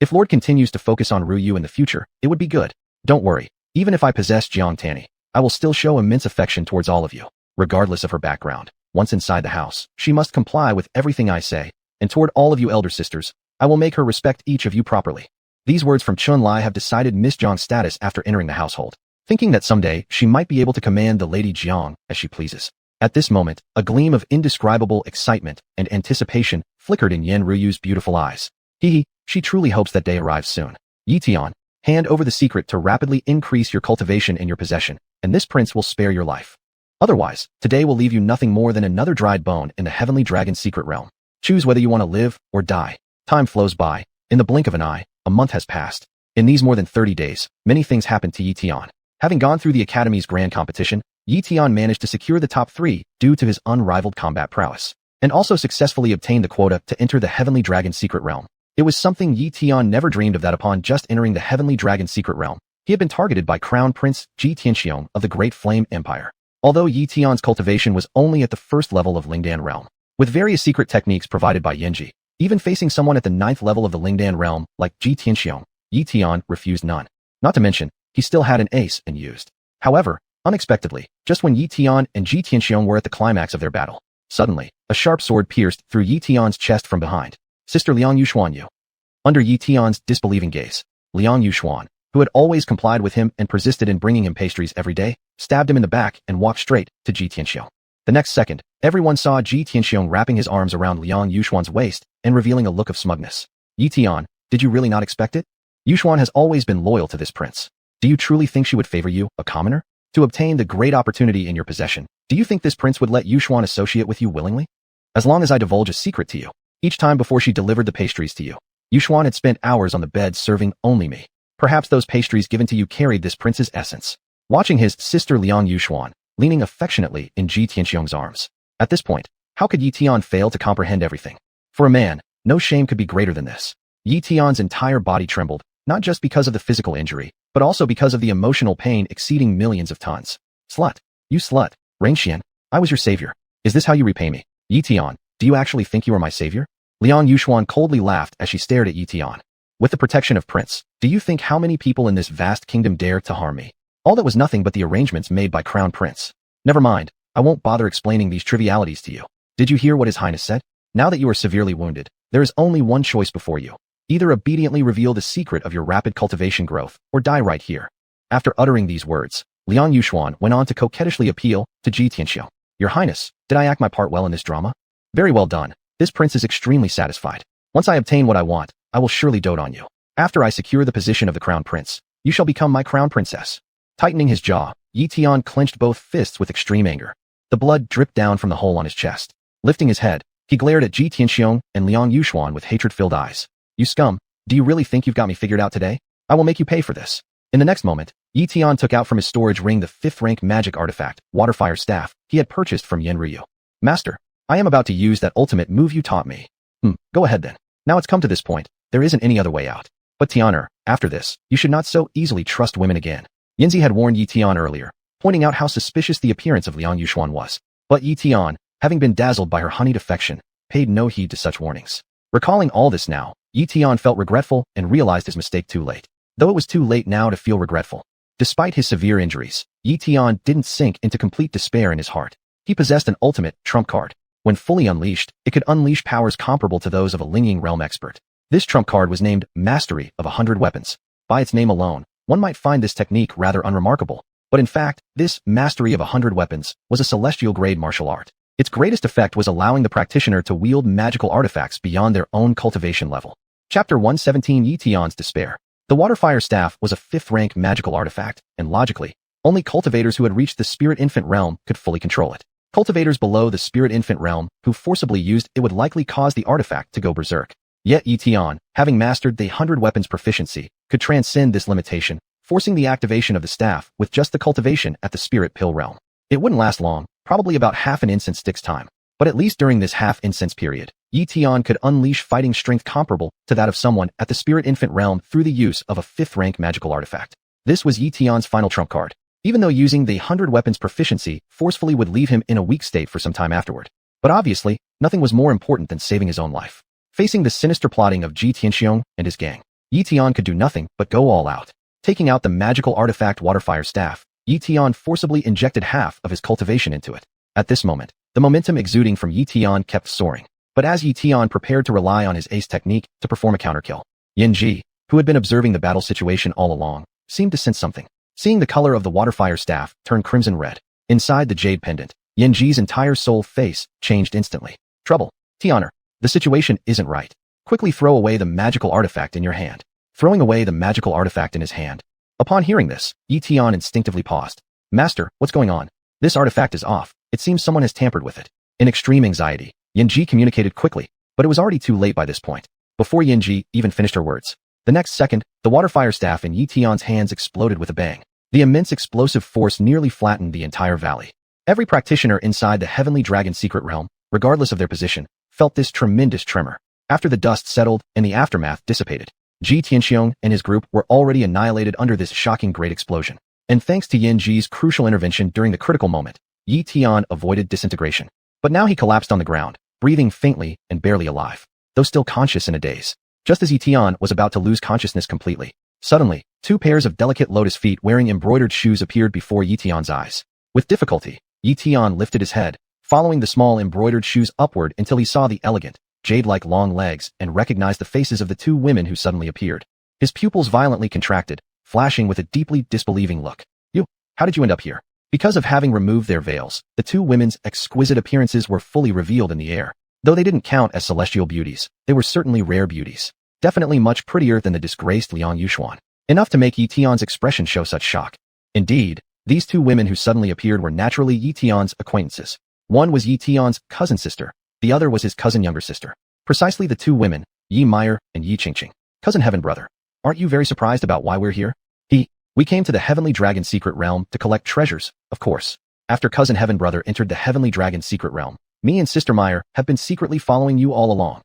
If Lord continues to focus on Ryu in the future, it would be good. Don't worry. Even if I possess Jiang Tani, I will still show immense affection towards all of you, regardless of her background. Once inside the house, she must comply with everything I say, and toward all of you elder sisters, I will make her respect each of you properly. These words from Chun-Li have decided Miss Jiang's status after entering the household, thinking that someday she might be able to command the Lady Jiang as she pleases. At this moment, a gleam of indescribable excitement and anticipation flickered in Yen Ryu's beautiful eyes. She truly hopes that day arrives soon. Ye Tian, hand over the secret to rapidly increase your cultivation in your possession, and this prince will spare your life. Otherwise, today will leave you nothing more than another dried bone in the heavenly dragon's secret realm. Choose whether you want to live or die. Time flows by. In the blink of an eye, a month has passed. In these more than 30 days, many things happened to Ye Tian. Having gone through the Academy's grand competition, Ye Tian managed to secure the top 3 due to his unrivaled combat prowess, and also successfully obtained the quota to enter the heavenly dragon's secret realm. It was something Ye Tian never dreamed of that upon just entering the heavenly dragon's secret realm, he had been targeted by Crown Prince Ye Tian of the Great Flame Empire. Although Ye Tian's cultivation was only at the first level of Lingdan realm, with various secret techniques provided by Yenji, even facing someone at the 9th level of the Lingdan realm like Ye Tian refused none. Not to mention, he still had an ace and used. However, unexpectedly, just when Ye Tian and Ye Tian were at the climax of their battle, suddenly, a sharp sword pierced through Ye Tian's chest from behind. Sister Liang Yuxuan. Under Ye Tian's disbelieving gaze, Liang Yuxuan, who had always complied with him and persisted in bringing him pastries every day, stabbed him in the back and walked straight to Ye Tian. The next second, everyone saw Ye Tian wrapping his arms around Liang Yuxuan's waist and revealing a look of smugness. Ye Tian, did you really not expect it? Yuxuan has always been loyal to this prince. Do you truly think she would favor you, a commoner? To obtain the great opportunity in your possession, do you think this prince would let Yuxuan associate with you willingly? As long as I divulge a secret to you. Each time before she delivered the pastries to you, Yuxuan had spent hours on the bed serving only me. Perhaps those pastries given to you carried this prince's essence. Watching his sister Liang Yuxuan, leaning affectionately in Ye Tian's arms. At this point, how could Ye Tian fail to comprehend everything? For a man, no shame could be greater than this. Ye Tian's entire body trembled, not just because of the physical injury, but also because of the emotional pain exceeding millions of tons. Slut. You slut. Rangxian, I was your savior. Is this how you repay me? Ye Tian, do you actually think you are my savior? Liang Yuxuan coldly laughed as she stared at Ye Tian. With the protection of Prince, do you think how many people in this vast kingdom dare to harm me? All that was nothing but the arrangements made by Crown Prince. Never mind, I won't bother explaining these trivialities to you. Did you hear what His Highness said? Now that you are severely wounded, there is only one choice before you. Either obediently reveal the secret of your rapid cultivation growth, or die right here. After uttering these words, Liang Yuxuan went on to coquettishly appeal to Ye Tian. Your Highness, did I act my part well in this drama? Very well done. This prince is extremely satisfied. Once I obtain what I want, I will surely dote on you. After I secure the position of the crown prince, you shall become my crown princess. Tightening his jaw, Ye Tian clenched both fists with extreme anger. The blood dripped down from the hole on his chest. Lifting his head, he glared at Ye Tian and Liang Yuxuan with hatred-filled eyes. You scum, do you really think you've got me figured out today? I will make you pay for this. In the next moment, Ye Tian took out from his storage ring the 5th-rank magic artifact, Waterfire Staff, he had purchased from Yen Ryu. Master, I am about to use that ultimate move you taught me. Go ahead then. Now it's come to this point, there isn't any other way out. But Tianer, after this, you should not so easily trust women again. Yanzi had warned Ye Tian earlier, pointing out how suspicious the appearance of Liang Yuxuan was. But Ye Tian, having been dazzled by her honeyed affection, paid no heed to such warnings. Recalling all this now, Ye Tian felt regretful and realized his mistake too late. Though it was too late now to feel regretful. Despite his severe injuries, Ye Tian didn't sink into complete despair in his heart. He possessed an ultimate trump card. When fully unleashed, it could unleash powers comparable to those of a Lingying realm expert. This trump card was named Mastery of 100 Weapons. By its name alone, one might find this technique rather unremarkable. But in fact, this Mastery of 100 Weapons was a celestial grade martial art. Its greatest effect was allowing the practitioner to wield magical artifacts beyond their own cultivation level. Chapter 117 Ye Tian's Despair. The Waterfire Staff was a 5th-rank magical artifact, and logically, only cultivators who had reached the Spirit Infant realm could fully control it. Cultivators below the Spirit Infant realm who forcibly used it would likely cause the artifact to go berserk. Yet Ye Tian, having mastered the 100 weapons proficiency, could transcend this limitation, forcing the activation of the staff with just the cultivation at the Spirit Pill realm. It wouldn't last long, probably about half an incense stick's time. But at least during this half-incense period, Ye Tian could unleash fighting strength comparable to that of someone at the Spirit Infant realm through the use of a 5th-rank magical artifact. This was Ye Tian's final trump card, even though using the 100 weapons proficiency forcefully would leave him in a weak state for some time afterward. But obviously, nothing was more important than saving his own life. Facing the sinister plotting of Ye Tian and his gang, Ye Tian could do nothing but go all out. Taking out the magical artifact Waterfire Staff, Ye Tian forcibly injected half of his cultivation into it. At this moment, the momentum exuding from Ye Tian kept soaring. But as Ye Tian prepared to rely on his ace technique to perform a counterkill, Yin Ji, who had been observing the battle situation all along, seemed to sense something. Seeing the color of the Waterfire Staff turn crimson red, inside the jade pendant, Yin Ji's entire soul face changed instantly. Trouble. Tianer, the situation isn't right. Quickly throw away the magical artifact in your hand. Throwing away the magical artifact in his hand. Upon hearing this, Ye Tian instinctively paused. Master, what's going on? This artifact is off. It seems someone has tampered with it. In extreme anxiety, Yin Ji communicated quickly, but it was already too late by this point. Before Yin Ji even finished her words, the next second, the Waterfire Staff in Ye Tian's hands exploded with a bang. The immense explosive force nearly flattened the entire valley. Every practitioner inside the Heavenly Dragon secret realm, regardless of their position, felt this tremendous tremor. After the dust settled and the aftermath dissipated, Ye Tian and his group were already annihilated under this shocking great explosion. And thanks to Yin Ji's crucial intervention during the critical moment, Ye Tian avoided disintegration. But now he collapsed on the ground, breathing faintly and barely alive, though still conscious in a daze. Just as Ye Tian was about to lose consciousness completely, suddenly, 2 pairs of delicate lotus feet wearing embroidered shoes appeared before Ye Tian's eyes. With difficulty, Ye Tian lifted his head, following the small embroidered shoes upward until he saw the elegant, jade-like long legs and recognized the faces of the 2 women who suddenly appeared. His pupils violently contracted, flashing with a deeply disbelieving look. You, how did you end up here? Because of having removed their veils, the 2 women's exquisite appearances were fully revealed in the air. Though they didn't count as celestial beauties, they were certainly rare beauties. Definitely much prettier than the disgraced Liang Yuxuan. Enough to make Ye Tian's expression show such shock. Indeed, these 2 women who suddenly appeared were naturally Ye Tian's acquaintances. One was Ye Tian's cousin sister, the other was his cousin younger sister. Precisely the 2 women, Yi Meyer and Yi Qingqing. Cousin Heaven Brother. Aren't you very surprised about why we're here? We came to the Heavenly Dragon secret realm to collect treasures, of course. After Cousin Heaven Brother entered the Heavenly Dragon secret realm, me and Sister Meyer have been secretly following you all along.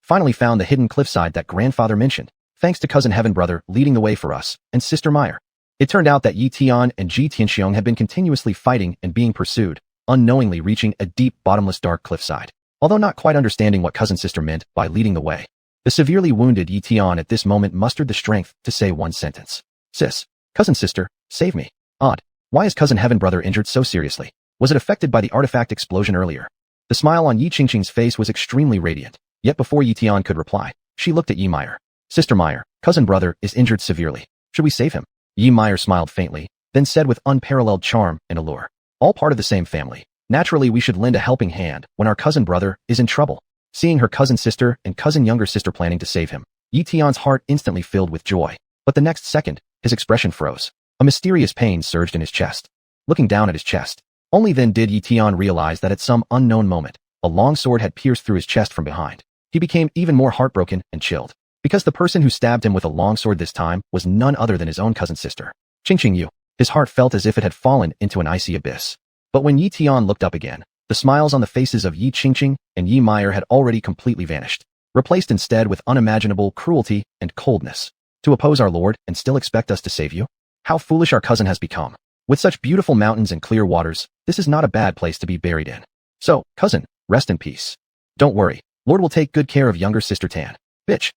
Finally found the hidden cliffside that grandfather mentioned, thanks to Cousin Heaven Brother leading the way for us and Sister Meyer. It turned out that Ye Tian and Ye Tian had been continuously fighting and being pursued, unknowingly reaching a deep, bottomless dark cliffside. Although not quite understanding what Cousin Sister meant by leading the way, the severely wounded Ye Tian at this moment mustered the strength to say one sentence. Sis, Cousin Sister, save me. Odd. Why is Cousin Heaven Brother injured so seriously? Was it affected by the artifact explosion earlier? The smile on Yi Qingqing's face was extremely radiant, yet before Ye Tian could reply, she looked at Yi Meyer. Sister Meyer, Cousin Brother is injured severely. Should we save him? Yi Meyer smiled faintly, then said with unparalleled charm and allure. All part of the same family. Naturally we should lend a helping hand when our cousin brother is in trouble. Seeing her cousin sister and cousin younger sister planning to save him, Ye Tian's heart instantly filled with joy. But the next second, his expression froze. A mysterious pain surged in his chest. Looking down at his chest, only then did Ye Tian realize that at some unknown moment, a long sword had pierced through his chest from behind. He became even more heartbroken and chilled, because the person who stabbed him with a long sword this time was none other than his own cousin sister. Qingqing Yu. His heart felt as if it had fallen into an icy abyss. But when Ye Tian looked up again, the smiles on the faces of Yi Qingqing and Yi Meyer had already completely vanished, replaced instead with unimaginable cruelty and coldness. To oppose our Lord and still expect us to save you? How foolish our cousin has become. With such beautiful mountains and clear waters, this is not a bad place to be buried in. So, cousin, rest in peace. Don't worry, Lord will take good care of younger sister Tan. Bitch,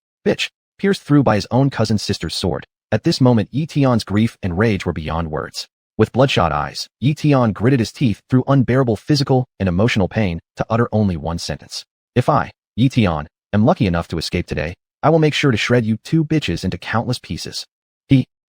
pierced through by his own cousin's sister's sword. At this moment Ye Tian's grief and rage were beyond words. With bloodshot eyes, Ye Tian gritted his teeth through unbearable physical and emotional pain to utter only one sentence. If I, Ye Tian, am lucky enough to escape today, I will make sure to shred you 2 bitches into countless pieces.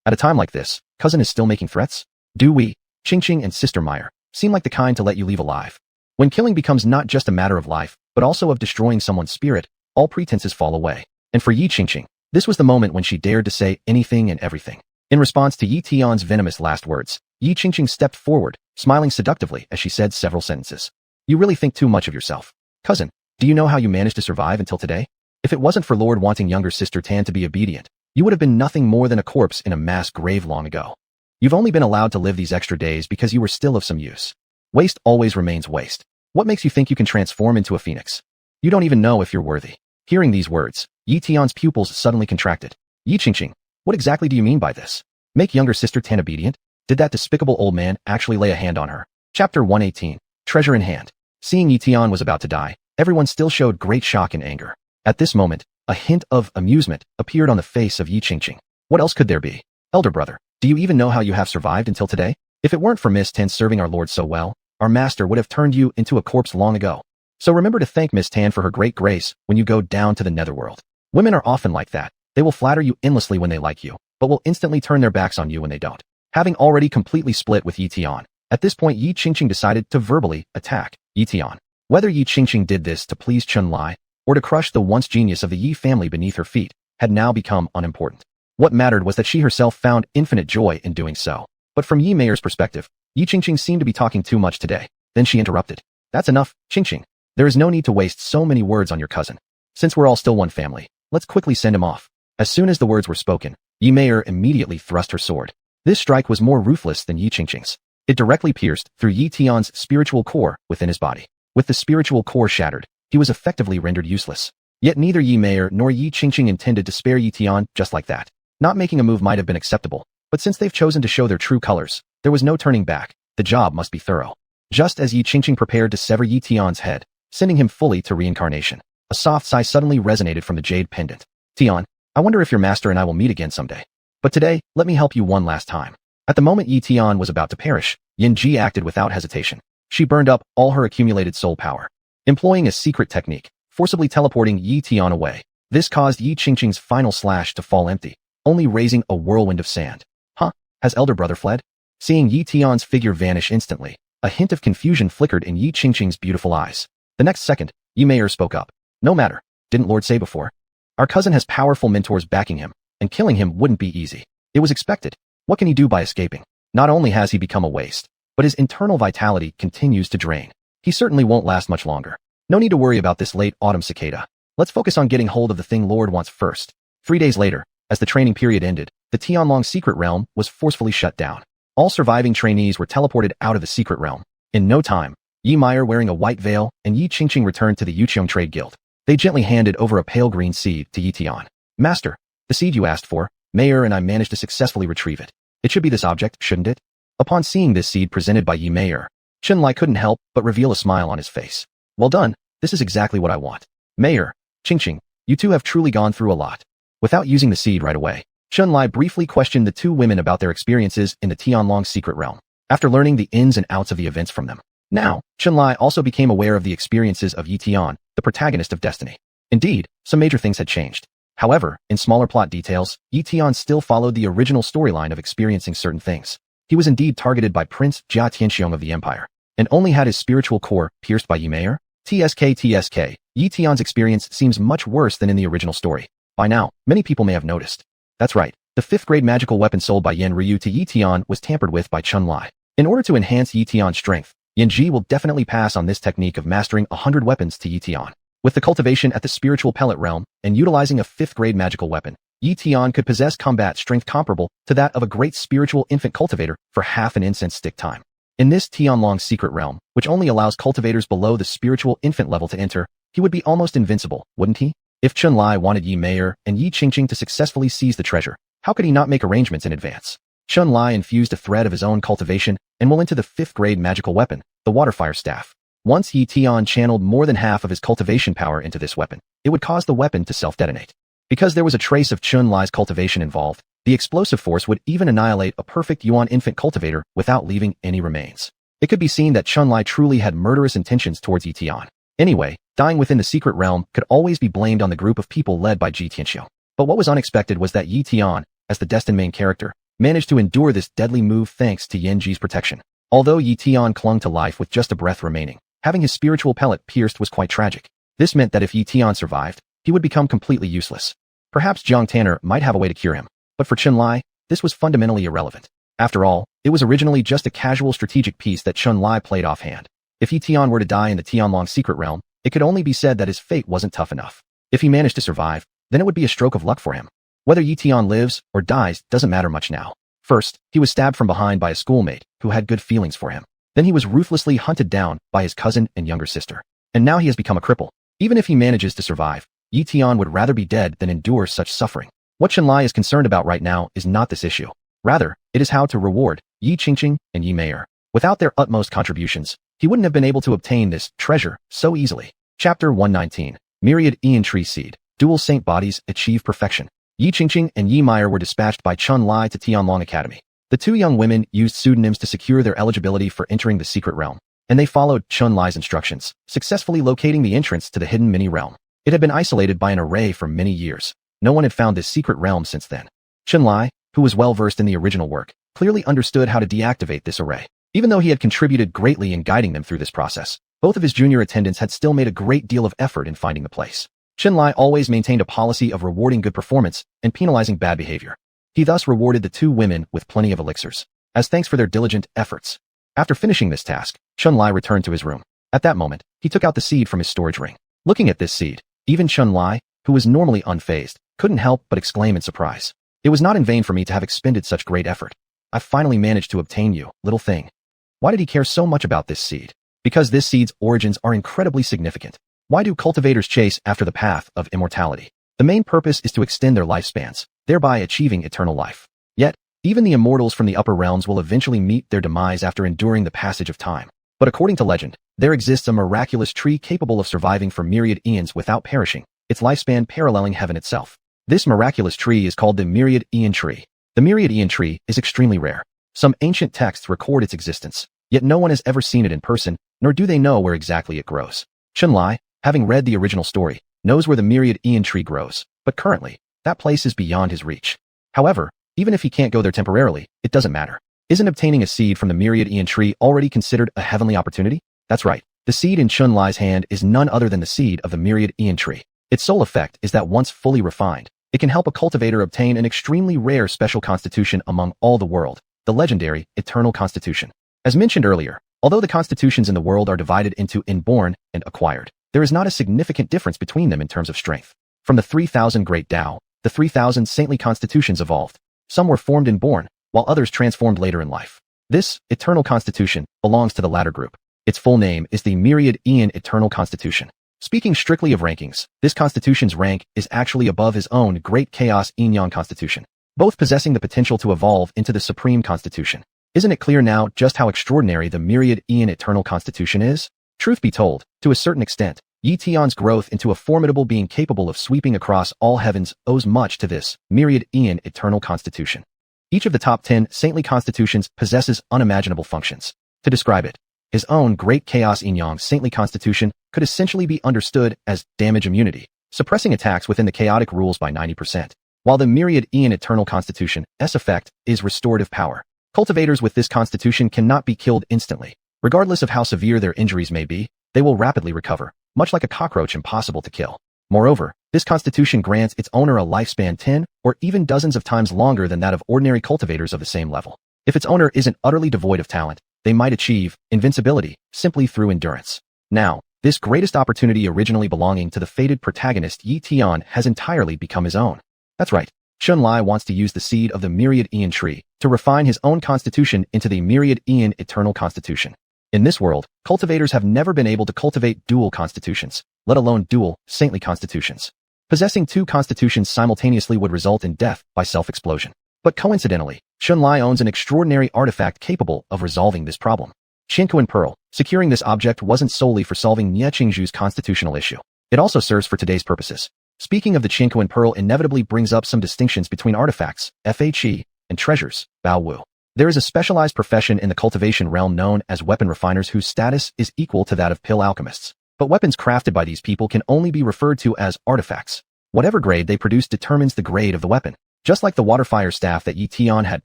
At a time like this, cousin is still making threats? Do we, Qingqing and Sister Meyer, seem like the kind to let you leave alive? When killing becomes not just a matter of life, but also of destroying someone's spirit, all pretenses fall away. And for Ye Tian, this was the moment when she dared to say anything and everything. In response to Ye Tian's venomous last words, Ye Tian stepped forward, smiling seductively as she said several sentences. You really think too much of yourself. Cousin, do you know how you managed to survive until today? If it wasn't for Lord wanting younger sister Tan to be obedient, you would have been nothing more than a corpse in a mass grave long ago. You've only been allowed to live these extra days because you were still of some use. Waste always remains waste. What makes you think you can transform into a phoenix? You don't even know if you're worthy. Hearing these words, Ye Tian's pupils suddenly contracted. Ye Tian, what exactly do you mean by this? Make younger sister Tan obedient? Did that despicable old man actually lay a hand on her? Chapter 118. Treasure in Hand. Seeing Ye Tian was about to die, everyone still showed great shock and anger. At this moment, a hint of amusement appeared on the face of Ye Tian. What else could there be? Elder brother, do you even know how you have survived until today? If it weren't for Miss Tan serving our Lord so well, our master would have turned you into a corpse long ago. So remember to thank Miss Tan for her great grace when you go down to the netherworld. Women are often like that. They will flatter you endlessly when they like you, but will instantly turn their backs on you when they don't. Having already completely split with Ye Tian, at this point Ye Tian decided to verbally attack Ye Tian. Whether Ye Tian did this to please Chun-Li, or to crush the once genius of the Ye family beneath her feet, had now become unimportant. What mattered was that she herself found infinite joy in doing so. But from Ye Mayor's perspective, Ye Tian seemed to be talking too much today. Then she interrupted. That's enough, Tian. There is no need to waste so many words on your cousin. Since we're all still one family, let's quickly send him off. As soon as the words were spoken, Ye Mayor immediately thrust her sword. This strike was more ruthless than Ye Tian's. It directly pierced through Ye Tian's spiritual core within his body. With the spiritual core shattered, he was effectively rendered useless. Yet neither Ye Mayor nor Ye Tian intended to spare Ye Tian just like that. Not making a move might have been acceptable, but since they've chosen to show their true colors, there was no turning back. The job must be thorough. Just as Ye Tian prepared to sever Ye Tian's head, sending him fully to reincarnation, a soft sigh suddenly resonated from the jade pendant. Tian, I wonder if your master and I will meet again someday. But today, let me help you one last time. At the moment Ye Tian was about to perish, Yin Ji acted without hesitation. She burned up all her accumulated soul power. Employing a secret technique, forcibly teleporting Ye Tian away. This caused Ye Tian's final slash to fall empty, only raising a whirlwind of sand. Huh? Has elder brother fled? Seeing Ye Tian's figure vanish instantly, a hint of confusion flickered in Ye Tian's beautiful eyes. The next second, Ye Mayor spoke up. No matter, didn't Lord say before? Our cousin has powerful mentors backing him, and killing him wouldn't be easy. It was expected. What can he do by escaping? Not only has he become a waste, but his internal vitality continues to drain. He certainly won't last much longer. No need to worry about this late autumn cicada. Let's focus on getting hold of the thing Lord wants first. 3 days later, as the training period ended, the Tianlong secret realm was forcefully shut down. All surviving trainees were teleported out of the secret realm. In no time, Ye Mayor wearing a white veil and Ye Tian returned to the Yuqiong Trade Guild. They gently handed over a pale green seed to Ye Tian. Master, the seed you asked for, Mayor and I managed to successfully retrieve it. It should be this object, shouldn't it? Upon seeing this seed presented by Ye Mayor, Chun-Li couldn't help but reveal a smile on his face. Well done, this is exactly what I want. Mayor, Ching, you two have truly gone through a lot. Without using the seed right away, Chun-Li briefly questioned the two women about their experiences in the Tianlong secret realm, after learning the ins and outs of the events from them. Now, Chun-Li also became aware of the experiences of Ye Tian, the protagonist of Destiny. Indeed, some major things had changed. However, in smaller plot details, Ye Tian still followed the original storyline of experiencing certain things. He was indeed targeted by Prince Jia Tianxiong of the Empire, and only had his spiritual core pierced by Ye Mayor. TSK, Ye Tian's experience seems much worse than in the original story. By now, many people may have noticed. That's right, the 5th grade magical weapon sold by Yen Ryu to Ye Tian was tampered with by Chun-Li. In order to enhance Ye Tian's strength, Yen Ji will definitely pass on this technique of mastering 100 weapons to Ye Tian. With the cultivation at the spiritual pellet realm, and utilizing a 5th grade magical weapon, Ye Tian could possess combat strength comparable to that of a great spiritual infant cultivator for half an incense stick time. In this Tianlong secret realm, which only allows cultivators below the spiritual infant level to enter, he would be almost invincible, wouldn't he? If Chun-Li wanted Ye Mayor and Ye Tian to successfully seize the treasure, how could he not make arrangements in advance? Chun-Li infused a thread of his own cultivation and will into the 5th grade magical weapon, the Waterfire Staff. Once Ye Tian channeled more than half of his cultivation power into this weapon, it would cause the weapon to self-detonate. Because there was a trace of Chun-Li's cultivation involved, the explosive force would even annihilate a perfect Yuan infant cultivator without leaving any remains. It could be seen that Chun-Li truly had murderous intentions towards Ye Tian. Anyway, dying within the secret realm could always be blamed on the group of people led by Jia Tianxiu. But what was unexpected was that Ye Tian, as the destined main character, managed to endure this deadly move thanks to Yen Ji's protection. Although Ye Tian clung to life with just a breath remaining, Having his spiritual pellet pierced was quite tragic. This meant that if Ye Tian survived, he would become completely useless. Perhaps Jiang Tanner might have a way to cure him, but for Chun-Li, this was fundamentally irrelevant. After all, it was originally just a casual strategic piece that Chun-Li played offhand. If Ye Tian were to die in the Tianlong secret realm, it could only be said that his fate wasn't tough enough. If he managed to survive, then it would be a stroke of luck for him. Whether Ye Tian lives or dies doesn't matter much now. First, he was stabbed from behind by a schoolmate who had good feelings for him. Then he was ruthlessly hunted down by his cousin and younger sister. And now he has become a cripple. Even if he manages to survive, Ye Tian would rather be dead than endure such suffering. What Chun-Li is concerned about right now is not this issue. Rather, it is how to reward Ye Qingqing and Ye Meier. Without their utmost contributions, he wouldn't have been able to obtain this treasure so easily. Chapter 119. Myriad Ian Tree Seed. Dual Saint Bodies Achieve Perfection. Ye Qingqing and Ye Meier were dispatched by Chun-Li to Tianlong Academy. The two young women used pseudonyms to secure their eligibility for entering the secret realm, and they followed Chun-Li's instructions, successfully locating the entrance to the hidden mini-realm. It had been isolated by an array for many years. No one had found this secret realm since then. Chun-Li, who was well-versed in the original work, clearly understood how to deactivate this array. Even though he had contributed greatly in guiding them through this process, both of his junior attendants had still made a great deal of effort in finding the place. Chun-Li always maintained a policy of rewarding good performance and penalizing bad behavior. He thus rewarded the two women with plenty of elixirs, as thanks for their diligent efforts. After finishing this task, Chun-Li returned to his room. At that moment, he took out the seed from his storage ring. Looking at this seed, even Chun-Li, who was normally unfazed, couldn't help but exclaim in surprise. It was not in vain for me to have expended such great effort. I finally managed to obtain you, little thing. Why did he care so much about this seed? Because this seed's origins are incredibly significant. Why do cultivators chase after the path of immortality? The main purpose is to extend their lifespans, thereby achieving eternal life. Yet, even the immortals from the upper realms will eventually meet their demise after enduring the passage of time. But according to legend, there exists a miraculous tree capable of surviving for myriad eons without perishing, its lifespan paralleling heaven itself. This miraculous tree is called the Myriad Eon Tree. The Myriad Eon Tree is extremely rare. Some ancient texts record its existence, yet no one has ever seen it in person, nor do they know where exactly it grows. Chun-Li, having read the original story, knows where the Myriad Eon Tree grows, but currently, that place is beyond his reach. However, even if he can't go there temporarily, it doesn't matter. Isn't obtaining a seed from the Myriad Eon Tree already considered a heavenly opportunity? That's right. The seed in Chun-Li's hand is none other than the seed of the Myriad Eon Tree. Its sole effect is that once fully refined, it can help a cultivator obtain an extremely rare special constitution among all the world, the legendary Eternal Constitution. As mentioned earlier, although the constitutions in the world are divided into inborn and acquired, there is not a significant difference between them in terms of strength. From the 3,000 Great Tao, the 3,000 saintly constitutions evolved. Some were formed inborn, while others transformed later in life. This Eternal Constitution belongs to the latter group. Its full name is the Myriad Eon Eternal Constitution. Speaking strictly of rankings, this constitution's rank is actually above his own Great Chaos Yin-Yang Constitution, both possessing the potential to evolve into the Supreme Constitution. Isn't it clear now just how extraordinary the Myriad Eon Eternal Constitution is? Truth be told, to a certain extent, Ye Tian's growth into a formidable being capable of sweeping across all heavens owes much to this Myriad Eon Eternal Constitution. Each of the top 10 saintly constitutions possesses unimaginable functions. To describe it, his own Great Chaos Yin-Yang Saintly Constitution could essentially be understood as damage immunity, suppressing attacks within the chaotic rules by 90%, while the Myriad Eon Eternal Constitution's effect is restorative power. Cultivators with this constitution cannot be killed instantly. Regardless of how severe their injuries may be, they will rapidly recover, much like a cockroach impossible to kill. Moreover, this constitution grants its owner a lifespan 10 or even dozens of times longer than that of ordinary cultivators of the same level. If its owner isn't utterly devoid of talent, they might achieve invincibility simply through endurance. Now, this greatest opportunity originally belonging to the fated protagonist Ye Tian has entirely become his own. That's right, Chun-Li wants to use the seed of the Myriad Eon Tree to refine his own constitution into the Myriad Eon Eternal Constitution. In this world, cultivators have never been able to cultivate dual constitutions, let alone dual, saintly constitutions. Possessing two constitutions simultaneously would result in death by self-explosion. But coincidentally, Chun-Li owns an extraordinary artifact capable of resolving this problem. Xuanhuan Pearl. Securing this object wasn't solely for solving Nie Qingzhu's constitutional issue. It also serves for today's purposes. Speaking of the Xuanhuan Pearl inevitably brings up some distinctions between artifacts, FHE, and treasures, Bao Wu. There is a specialized profession in the cultivation realm known as weapon refiners whose status is equal to that of pill alchemists. But weapons crafted by these people can only be referred to as artifacts. Whatever grade they produce determines the grade of the weapon. Just like the waterfire staff that Ye Tian had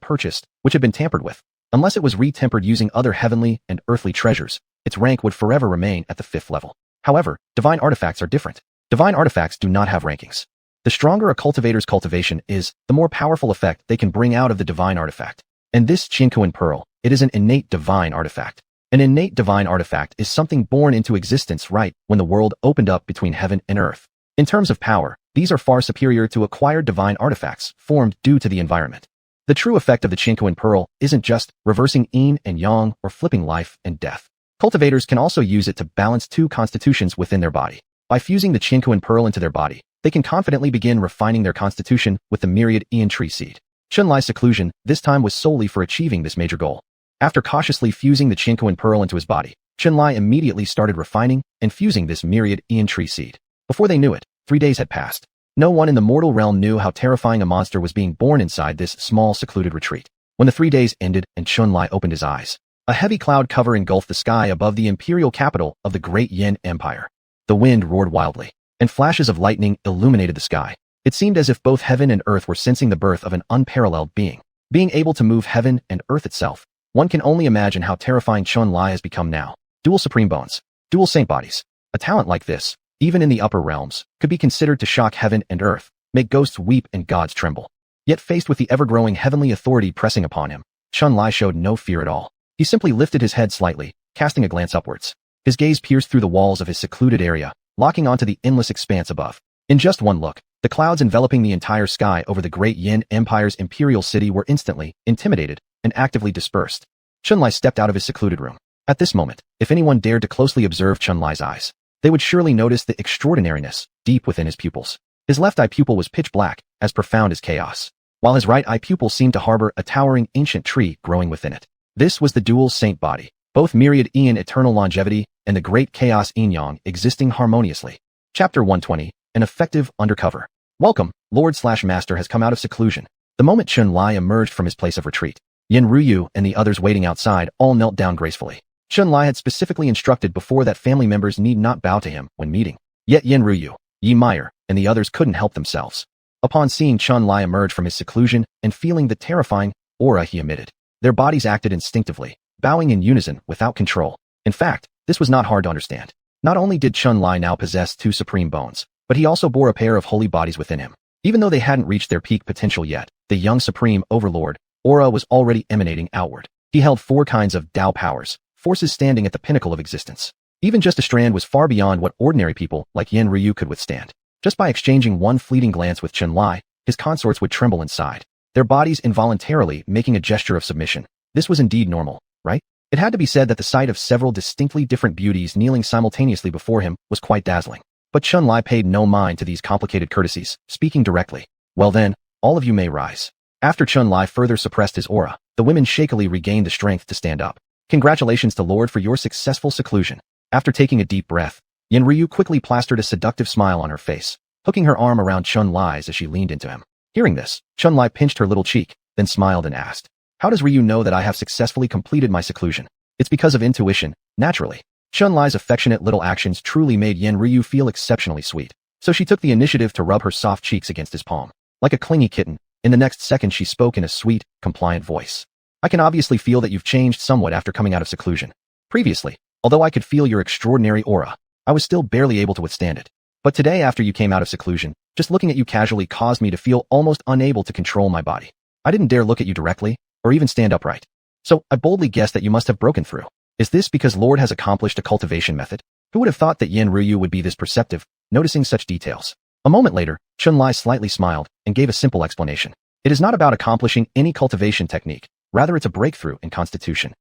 purchased, which had been tampered with. Unless it was re-tempered using other heavenly and earthly treasures, its rank would forever remain at the 5th level. However, divine artifacts are different. Divine artifacts do not have rankings. The stronger a cultivator's cultivation is, the more powerful effect they can bring out of the divine artifact. And this Xuanhuan pearl, it is an innate divine artifact. An innate divine artifact is something born into existence right when the world opened up between heaven and earth. In terms of power, these are far superior to acquired divine artifacts formed due to the environment. The true effect of the Xuanhuan pearl isn't just reversing yin and yang or flipping life and death. Cultivators can also use it to balance two constitutions within their body. By fusing the Xuanhuan pearl into their body, they can confidently begin refining their constitution with the myriad Ian tree seed. Chunlai's seclusion this time was solely for achieving this major goal. After cautiously fusing the Xuanhuan pearl into his body, Chunlai immediately started refining and fusing this myriad Ian tree seed. Before they knew it, 3 days had passed. No one in the mortal realm knew how terrifying a monster was being born inside this small secluded retreat. When the 3 days ended and Chunlai opened his eyes, a heavy cloud cover engulfed the sky above the imperial capital of the great Yen Empire. The wind roared wildly, and flashes of lightning illuminated the sky. It seemed as if both heaven and earth were sensing the birth of an unparalleled being. Being able to move heaven and earth itself, one can only imagine how terrifying Chunlai has become now. Dual supreme bones, dual saint bodies. A talent like this, even in the upper realms, could be considered to shock heaven and earth, make ghosts weep and gods tremble. Yet faced with the ever-growing heavenly authority pressing upon him, Chunlai showed no fear at all. He simply lifted his head slightly, casting a glance upwards. His gaze pierced through the walls of his secluded area, locking onto the endless expanse above. In just one look, the clouds enveloping the entire sky over the great Yen Empire's imperial city were instantly intimidated and actively dispersed. Chunlai stepped out of his secluded room. At this moment, if anyone dared to closely observe Chunlai's eyes, they would surely notice the extraordinariness deep within his pupils. His left eye pupil was pitch black, as profound as chaos, while his right eye pupil seemed to harbor a towering ancient tree growing within it. This was the dual saint body, both myriad Ian eternal longevity and the great chaos yin yang existing harmoniously. Chapter 120, an effective undercover. Welcome, Lord/Master has come out of seclusion. The moment Chunlai emerged from his place of retreat, Yen Ruyu and the others waiting outside all knelt down gracefully. Chunlai had specifically instructed before that family members need not bow to him when meeting. Yet Yen Ruyu, Yi Meyer, and the others couldn't help themselves. Upon seeing Chunlai emerge from his seclusion and feeling the terrifying aura he emitted, their bodies acted instinctively, bowing in unison without control. In fact, this was not hard to understand. Not only did Chunlai now possess two supreme bones, but he also bore a pair of holy bodies within him. Even though they hadn't reached their peak potential yet, the young supreme overlord aura was already emanating outward. He held 4 kinds of Tao powers, forces standing at the pinnacle of existence. Even just a strand was far beyond what ordinary people like Yen Ryu could withstand. Just by exchanging one fleeting glance with Chunlai, his consorts would tremble inside, their bodies involuntarily making a gesture of submission. This was indeed normal, right? It had to be said that the sight of several distinctly different beauties kneeling simultaneously before him was quite dazzling. But Chunlai paid no mind to these complicated courtesies, speaking directly. Well then, all of you may rise. After Chunlai further suppressed his aura, the women shakily regained the strength to stand up. Congratulations to Lord for your successful seclusion. After taking a deep breath, Yen Ryu quickly plastered a seductive smile on her face, hooking her arm around Chunlai's as she leaned into him. Hearing this, Chunlai pinched her little cheek, then smiled and asked, "How does Ryu know that I have successfully completed my seclusion?" "It's because of intuition, naturally." Chunlai's affectionate little actions truly made Yen Ryu feel exceptionally sweet, so she took the initiative to rub her soft cheeks against his palm. Like a clingy kitten, in the next second she spoke in a sweet, compliant voice. "I can obviously feel that you've changed somewhat after coming out of seclusion. Previously, although I could feel your extraordinary aura, I was still barely able to withstand it. But today after you came out of seclusion, just looking at you casually caused me to feel almost unable to control my body. I didn't dare look at you directly, or even stand upright. So I boldly guessed that you must have broken through. Is this because Lord has accomplished a cultivation method? Who would have thought that Yen Ryu would be this perceptive, noticing such details?" A moment later, Chunlai slightly smiled and gave a simple explanation. "It is not about accomplishing any cultivation technique, rather it's a breakthrough in constitution.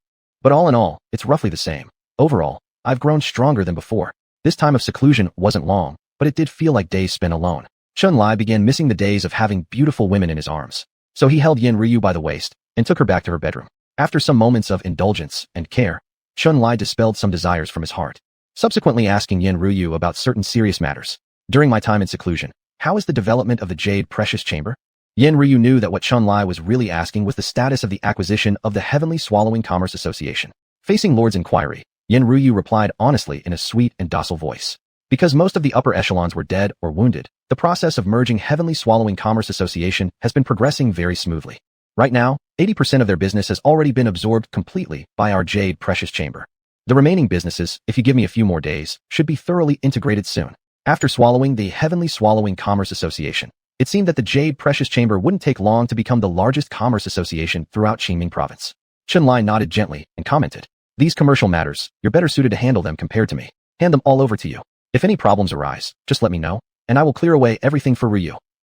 But all in all, it's roughly the same. Overall, I've grown stronger than before. This time of seclusion wasn't long, but it did feel like days spent alone." Chunlai began missing the days of having beautiful women in his arms. So he held Yen Ryu by the waist and took her back to her bedroom. After some moments of indulgence and care, Chunlai dispelled some desires from his heart, subsequently asking Yen Ryu about certain serious matters. "During my time in seclusion, how is the development of the Jade Precious Chamber?" Yen Ryu knew that what Chunlai was really asking was the status of the acquisition of the Heavenly Swallowing Commerce Association. Facing Lord's inquiry, Yen Ryu replied honestly in a sweet and docile voice. Because most of the upper echelons were dead or wounded, the process of merging Heavenly Swallowing Commerce Association has been progressing very smoothly. Right now, 80% of their business has already been absorbed completely by our Jade Precious Chamber. The remaining businesses, if you give me a few more days, should be thoroughly integrated soon. After swallowing the Heavenly Swallowing Commerce Association, it seemed that the Jade Precious Chamber wouldn't take long to become the largest commerce association throughout Qingming province. Chunlai nodded gently and commented, "These commercial matters, you're better suited to handle them compared to me. Hand them all over to you. If any problems arise, just let me know, and I will clear away everything for Ryu."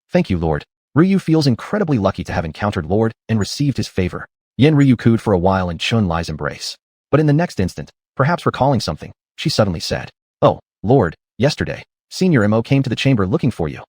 "Thank you, Lord." Ryu feels incredibly lucky to have encountered Lord and received his favor. Yen Ryu cooed for a while in Chunlai's embrace. But in the next instant, perhaps recalling something, she suddenly said, "Oh, Lord, yesterday, Senior Imo came to the chamber looking for you."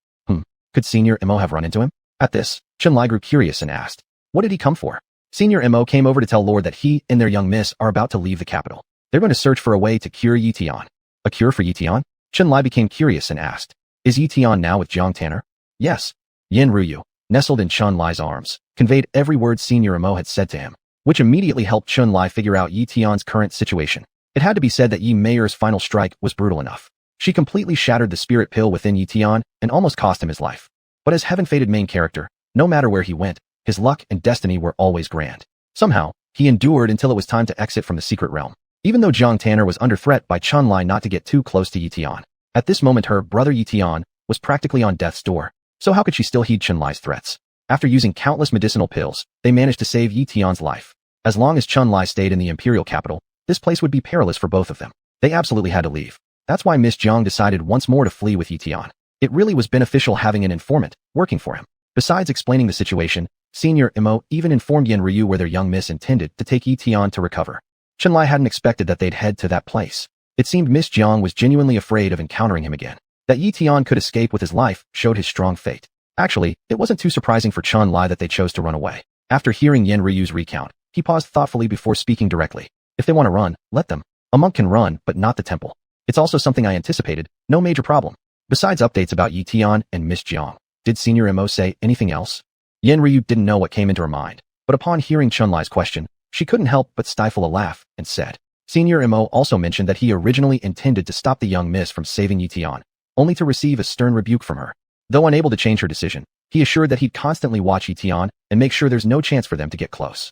Could Senior Imo have run into him? At this, Chunlai grew curious and asked, "What did he come for?" Senior Imo came over to tell Lord that he and their young miss are about to leave the capital. They're going to search for a way to cure Ye Tian. A cure for Ye Tian? Chunlai became curious and asked, "Is Ye Tian now with Jang Tanner?" "Yes." Yen Ryu, nestled in Chunlai's arms, conveyed every word Senior Imo had said to him, which immediately helped Chunlai figure out Ye Tian's current situation. It had to be said that Ye Mayor's final strike was brutal enough. She completely shattered the spirit pill within Ye Tian and almost cost him his life. But as heaven-fated main character, no matter where he went, his luck and destiny were always grand. Somehow, he endured until it was time to exit from the secret realm. Even though Jang Tanner was under threat by Chunlai not to get too close to Ye Tian, at this moment her brother Ye Tian was practically on death's door, so how could she still heed Chunlai's threats? After using countless medicinal pills, they managed to save Ye Tian's life. As long as Chunlai stayed in the imperial capital, this place would be perilous for both of them. They absolutely had to leave. That's why Miss Jiang decided once more to flee with Ye Tian. It really was beneficial having an informant working for him. Besides explaining the situation, Senior Imo even informed Yen Ryu where their young miss intended to take Ye Tian to recover. Chunlai hadn't expected that they'd head to that place. It seemed Miss Jiang was genuinely afraid of encountering him again. That Ye Tian could escape with his life showed his strong fate. Actually, it wasn't too surprising for Chunlai that they chose to run away. After hearing Yen Ryu's recount, he paused thoughtfully before speaking directly. If they want to run, let them. A monk can run, but not the temple. It's also something I anticipated, no major problem. Besides updates about Ye Tian and Miss Jiang, did Senior Imo say anything else? Yen Ryu didn't know what came into her mind, but upon hearing Chunlai's question, she couldn't help but stifle a laugh and said, Senior Imo also mentioned that he originally intended to stop the young miss from saving Ye Tian, only to receive a stern rebuke from her. Though unable to change her decision, he assured that he'd constantly watch Ye Tian and make sure there's no chance for them to get close.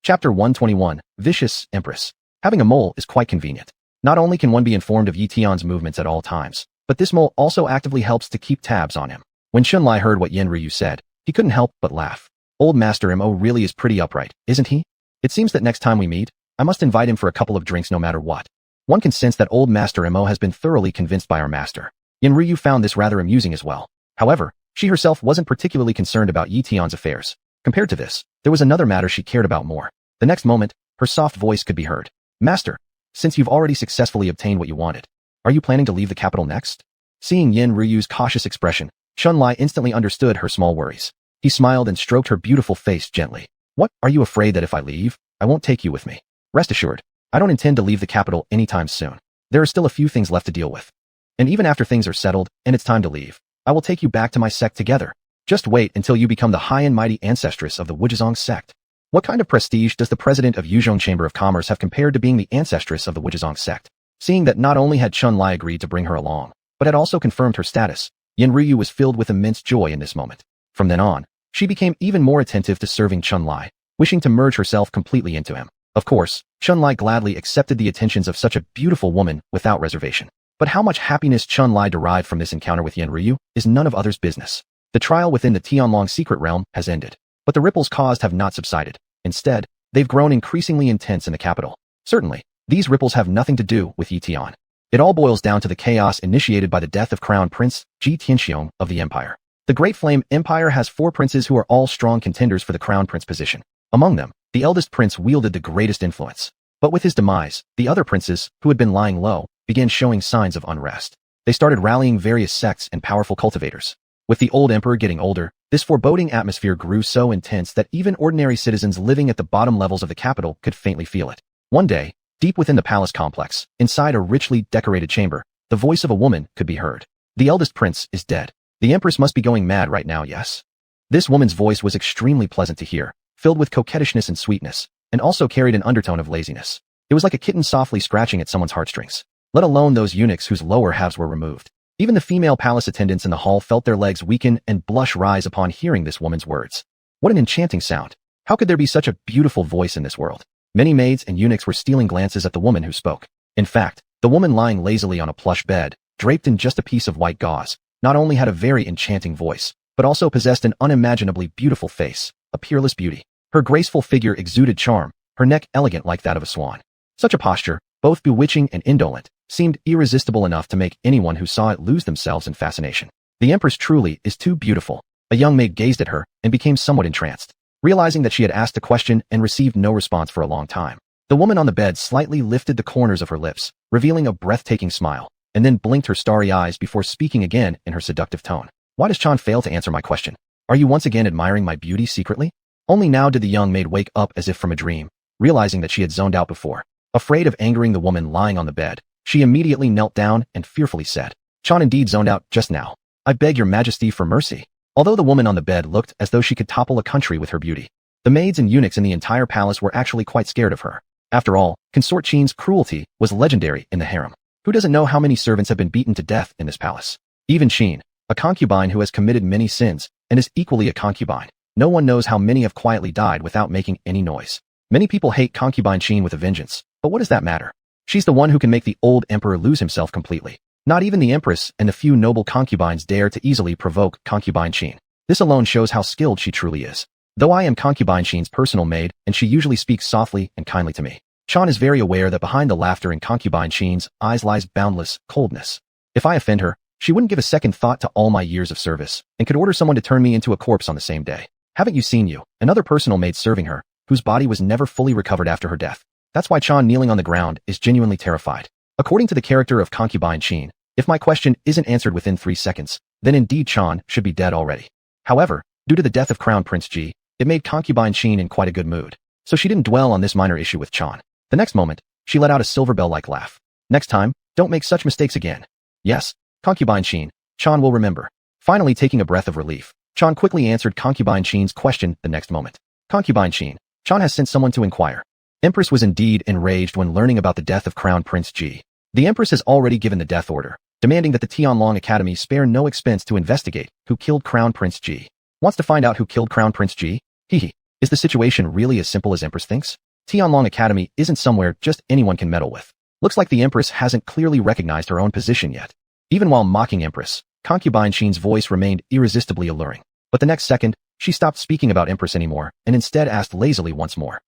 Chapter 121, Vicious Empress. Having a mole is quite convenient. Not only can one be informed of Ye Tian's movements at all times, but this mole also actively helps to keep tabs on him. When Chunlai heard what Yen Ryu said, he couldn't help but laugh. Old Master Mo really is pretty upright, isn't he? It seems that next time we meet, I must invite him for a couple of drinks no matter what. One can sense that old Master Mo has been thoroughly convinced by our master. Yen Ryu found this rather amusing as well. However, she herself wasn't particularly concerned about Ye Tian's affairs. Compared to this, there was another matter she cared about more. The next moment, her soft voice could be heard. Master, since you've already successfully obtained what you wanted, are you planning to leave the capital next? Seeing Yen Ryu's cautious expression, Chunlai instantly understood her small worries. He smiled and stroked her beautiful face gently. What, are you afraid that if I leave, I won't take you with me? Rest assured, I don't intend to leave the capital anytime soon. There are still a few things left to deal with. And even after things are settled and it's time to leave, I will take you back to my sect together. Just wait until you become the high and mighty ancestress of the Wuzhong sect. What kind of prestige does the president of Yuzhong Chamber of Commerce have compared to being the ancestress of the Wuzhong sect? Seeing that not only had Chunlai agreed to bring her along, but had also confirmed her status, Yen Ryu was filled with immense joy in this moment. From then on, she became even more attentive to serving Chunlai, wishing to merge herself completely into him. Of course, Chunlai gladly accepted the attentions of such a beautiful woman without reservation. But how much happiness Chunlai derived from this encounter with Yen Ryu is none of others' business. The trial within the Tianlong secret realm has ended, but the ripples caused have not subsided. Instead, they've grown increasingly intense in the capital. Certainly, these ripples have nothing to do with Ye Tian. It all boils down to the chaos initiated by the death of Crown Prince Ye Tian of the Empire. The Great Flame Empire has 4 princes who are all strong contenders for the Crown Prince position. Among them, the eldest prince wielded the greatest influence. But with his demise, the other princes, who had been lying low, began showing signs of unrest. They started rallying various sects and powerful cultivators. With the old emperor getting older, this foreboding atmosphere grew so intense that even ordinary citizens living at the bottom levels of the capital could faintly feel it. One day, deep within the palace complex, inside a richly decorated chamber, the voice of a woman could be heard. The eldest prince is dead. The empress must be going mad right now, yes? This woman's voice was extremely pleasant to hear, filled with coquettishness and sweetness, and also carried an undertone of laziness. It was like a kitten softly scratching at someone's heartstrings. Let alone those eunuchs whose lower halves were removed. Even the female palace attendants in the hall felt their legs weaken and blush rise upon hearing this woman's words. What an enchanting sound. How could there be such a beautiful voice in this world? Many maids and eunuchs were stealing glances at the woman who spoke. In fact, the woman lying lazily on a plush bed, draped in just a piece of white gauze, not only had a very enchanting voice, but also possessed an unimaginably beautiful face, a peerless beauty. Her graceful figure exuded charm, her neck elegant like that of a swan. Such a posture, both bewitching and indolent, seemed irresistible enough to make anyone who saw it lose themselves in fascination. The Empress truly is too beautiful. A young maid gazed at her and became somewhat entranced, realizing that she had asked a question and received no response for a long time. The woman on the bed slightly lifted the corners of her lips, revealing a breathtaking smile, and then blinked her starry eyes before speaking again in her seductive tone. Why does Chan fail to answer my question? Are you once again admiring my beauty secretly? Only now did the young maid wake up as if from a dream, realizing that she had zoned out before. Afraid of angering the woman lying on the bed, she immediately knelt down and fearfully said, Chan indeed zoned out just now. I beg your majesty for mercy. Although the woman on the bed looked as though she could topple a country with her beauty, the maids and eunuchs in the entire palace were actually quite scared of her. After all, Consort Qin's cruelty was legendary in the harem. Who doesn't know how many servants have been beaten to death in this palace? Even Qin, a concubine who has committed many sins, and is equally a concubine. No one knows how many have quietly died without making any noise. Many people hate concubine Qin with a vengeance, but what does that matter? She's the one who can make the old emperor lose himself completely. Not even the empress and the few noble concubines dare to easily provoke concubine Qin. This alone shows how skilled she truly is. Though I am concubine Qin's personal maid, and she usually speaks softly and kindly to me, Chan is very aware that behind the laughter in concubine Qin's eyes lies boundless coldness. If I offend her, she wouldn't give a second thought to all my years of service, and could order someone to turn me into a corpse on the same day. Haven't you seen you, another personal maid serving her, whose body was never fully recovered after her death? That's why Chan kneeling on the ground is genuinely terrified. According to the character of concubine Qin, if my question isn't answered within 3 seconds, then indeed Chan should be dead already. However, due to the death of Crown Prince Ji, it made concubine Qin in quite a good mood, so she didn't dwell on this minor issue with Chan. The next moment, she let out a silver bell-like laugh. Next time, don't make such mistakes again. Yes, concubine Qin, Chan will remember. Finally taking a breath of relief, Chan quickly answered concubine Qin's question the next moment. Concubine Qin, Chan has sent someone to inquire. Empress was indeed enraged when learning about the death of Crown Prince Ji. The Empress has already given the death order, demanding that the Tianlong Academy spare no expense to investigate who killed Crown Prince Ji. Wants to find out who killed Crown Prince Ji? Hehe. Is the situation really as simple as Empress thinks? Tianlong Academy isn't somewhere just anyone can meddle with. Looks like the Empress hasn't clearly recognized her own position yet. Even while mocking Empress, concubine Qin's voice remained irresistibly alluring. But the next second, she stopped speaking about Empress anymore, and instead asked lazily once more.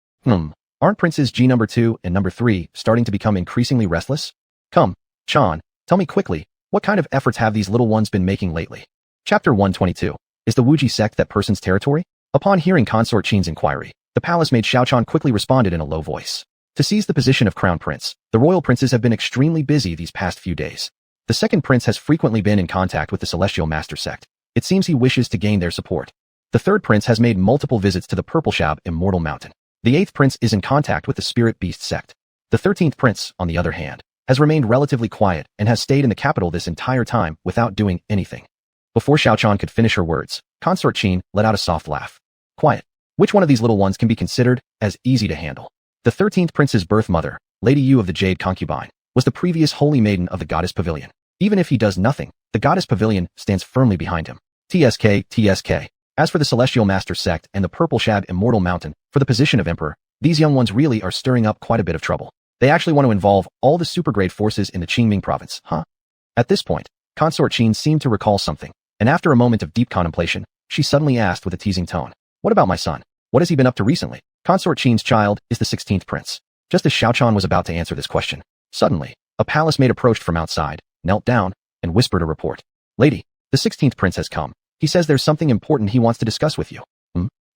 Aren't Princes G number 2 and number 3 starting to become increasingly restless? Come, Chan, tell me quickly, what kind of efforts have these little ones been making lately? Chapter 122. Is the Wuji sect that person's territory? Upon hearing Consort Qin's inquiry, the palace maid Xiaochan quickly responded in a low voice. To seize the position of crown prince, the royal princes have been extremely busy these past few days. The second prince has frequently been in contact with the Celestial Master sect. It seems he wishes to gain their support. The third prince has made multiple visits to the Purpleshab Immortal Mountain. The eighth prince is in contact with the Spirit Beast sect. The 13th prince, on the other hand, has remained relatively quiet and has stayed in the capital this entire time without doing anything. Before Xiaochan could finish her words, Consort Qin let out a soft laugh. Quiet. Which one of these little ones can be considered as easy to handle? The 13th prince's birth mother, Lady Yu of the Jade Concubine, was the previous holy maiden of the Goddess Pavilion. Even if he does nothing, the Goddess Pavilion stands firmly behind him. TSK. As for the Celestial Master sect and the Purpleshab Immortal Mountain, for the position of Emperor, these young ones really are stirring up quite a bit of trouble. They actually want to involve all the supergrade forces in the Qingming province, huh? At this point, Consort Qin seemed to recall something, and after a moment of deep contemplation, she suddenly asked with a teasing tone, "What about my son? What has he been up to recently?" Consort Qin's child is the 16th prince. Just as Xiaochan was about to answer this question, suddenly, a palace maid approached from outside, knelt down, and whispered a report. "Lady, the 16th prince has come. He says there's something important he wants to discuss with you."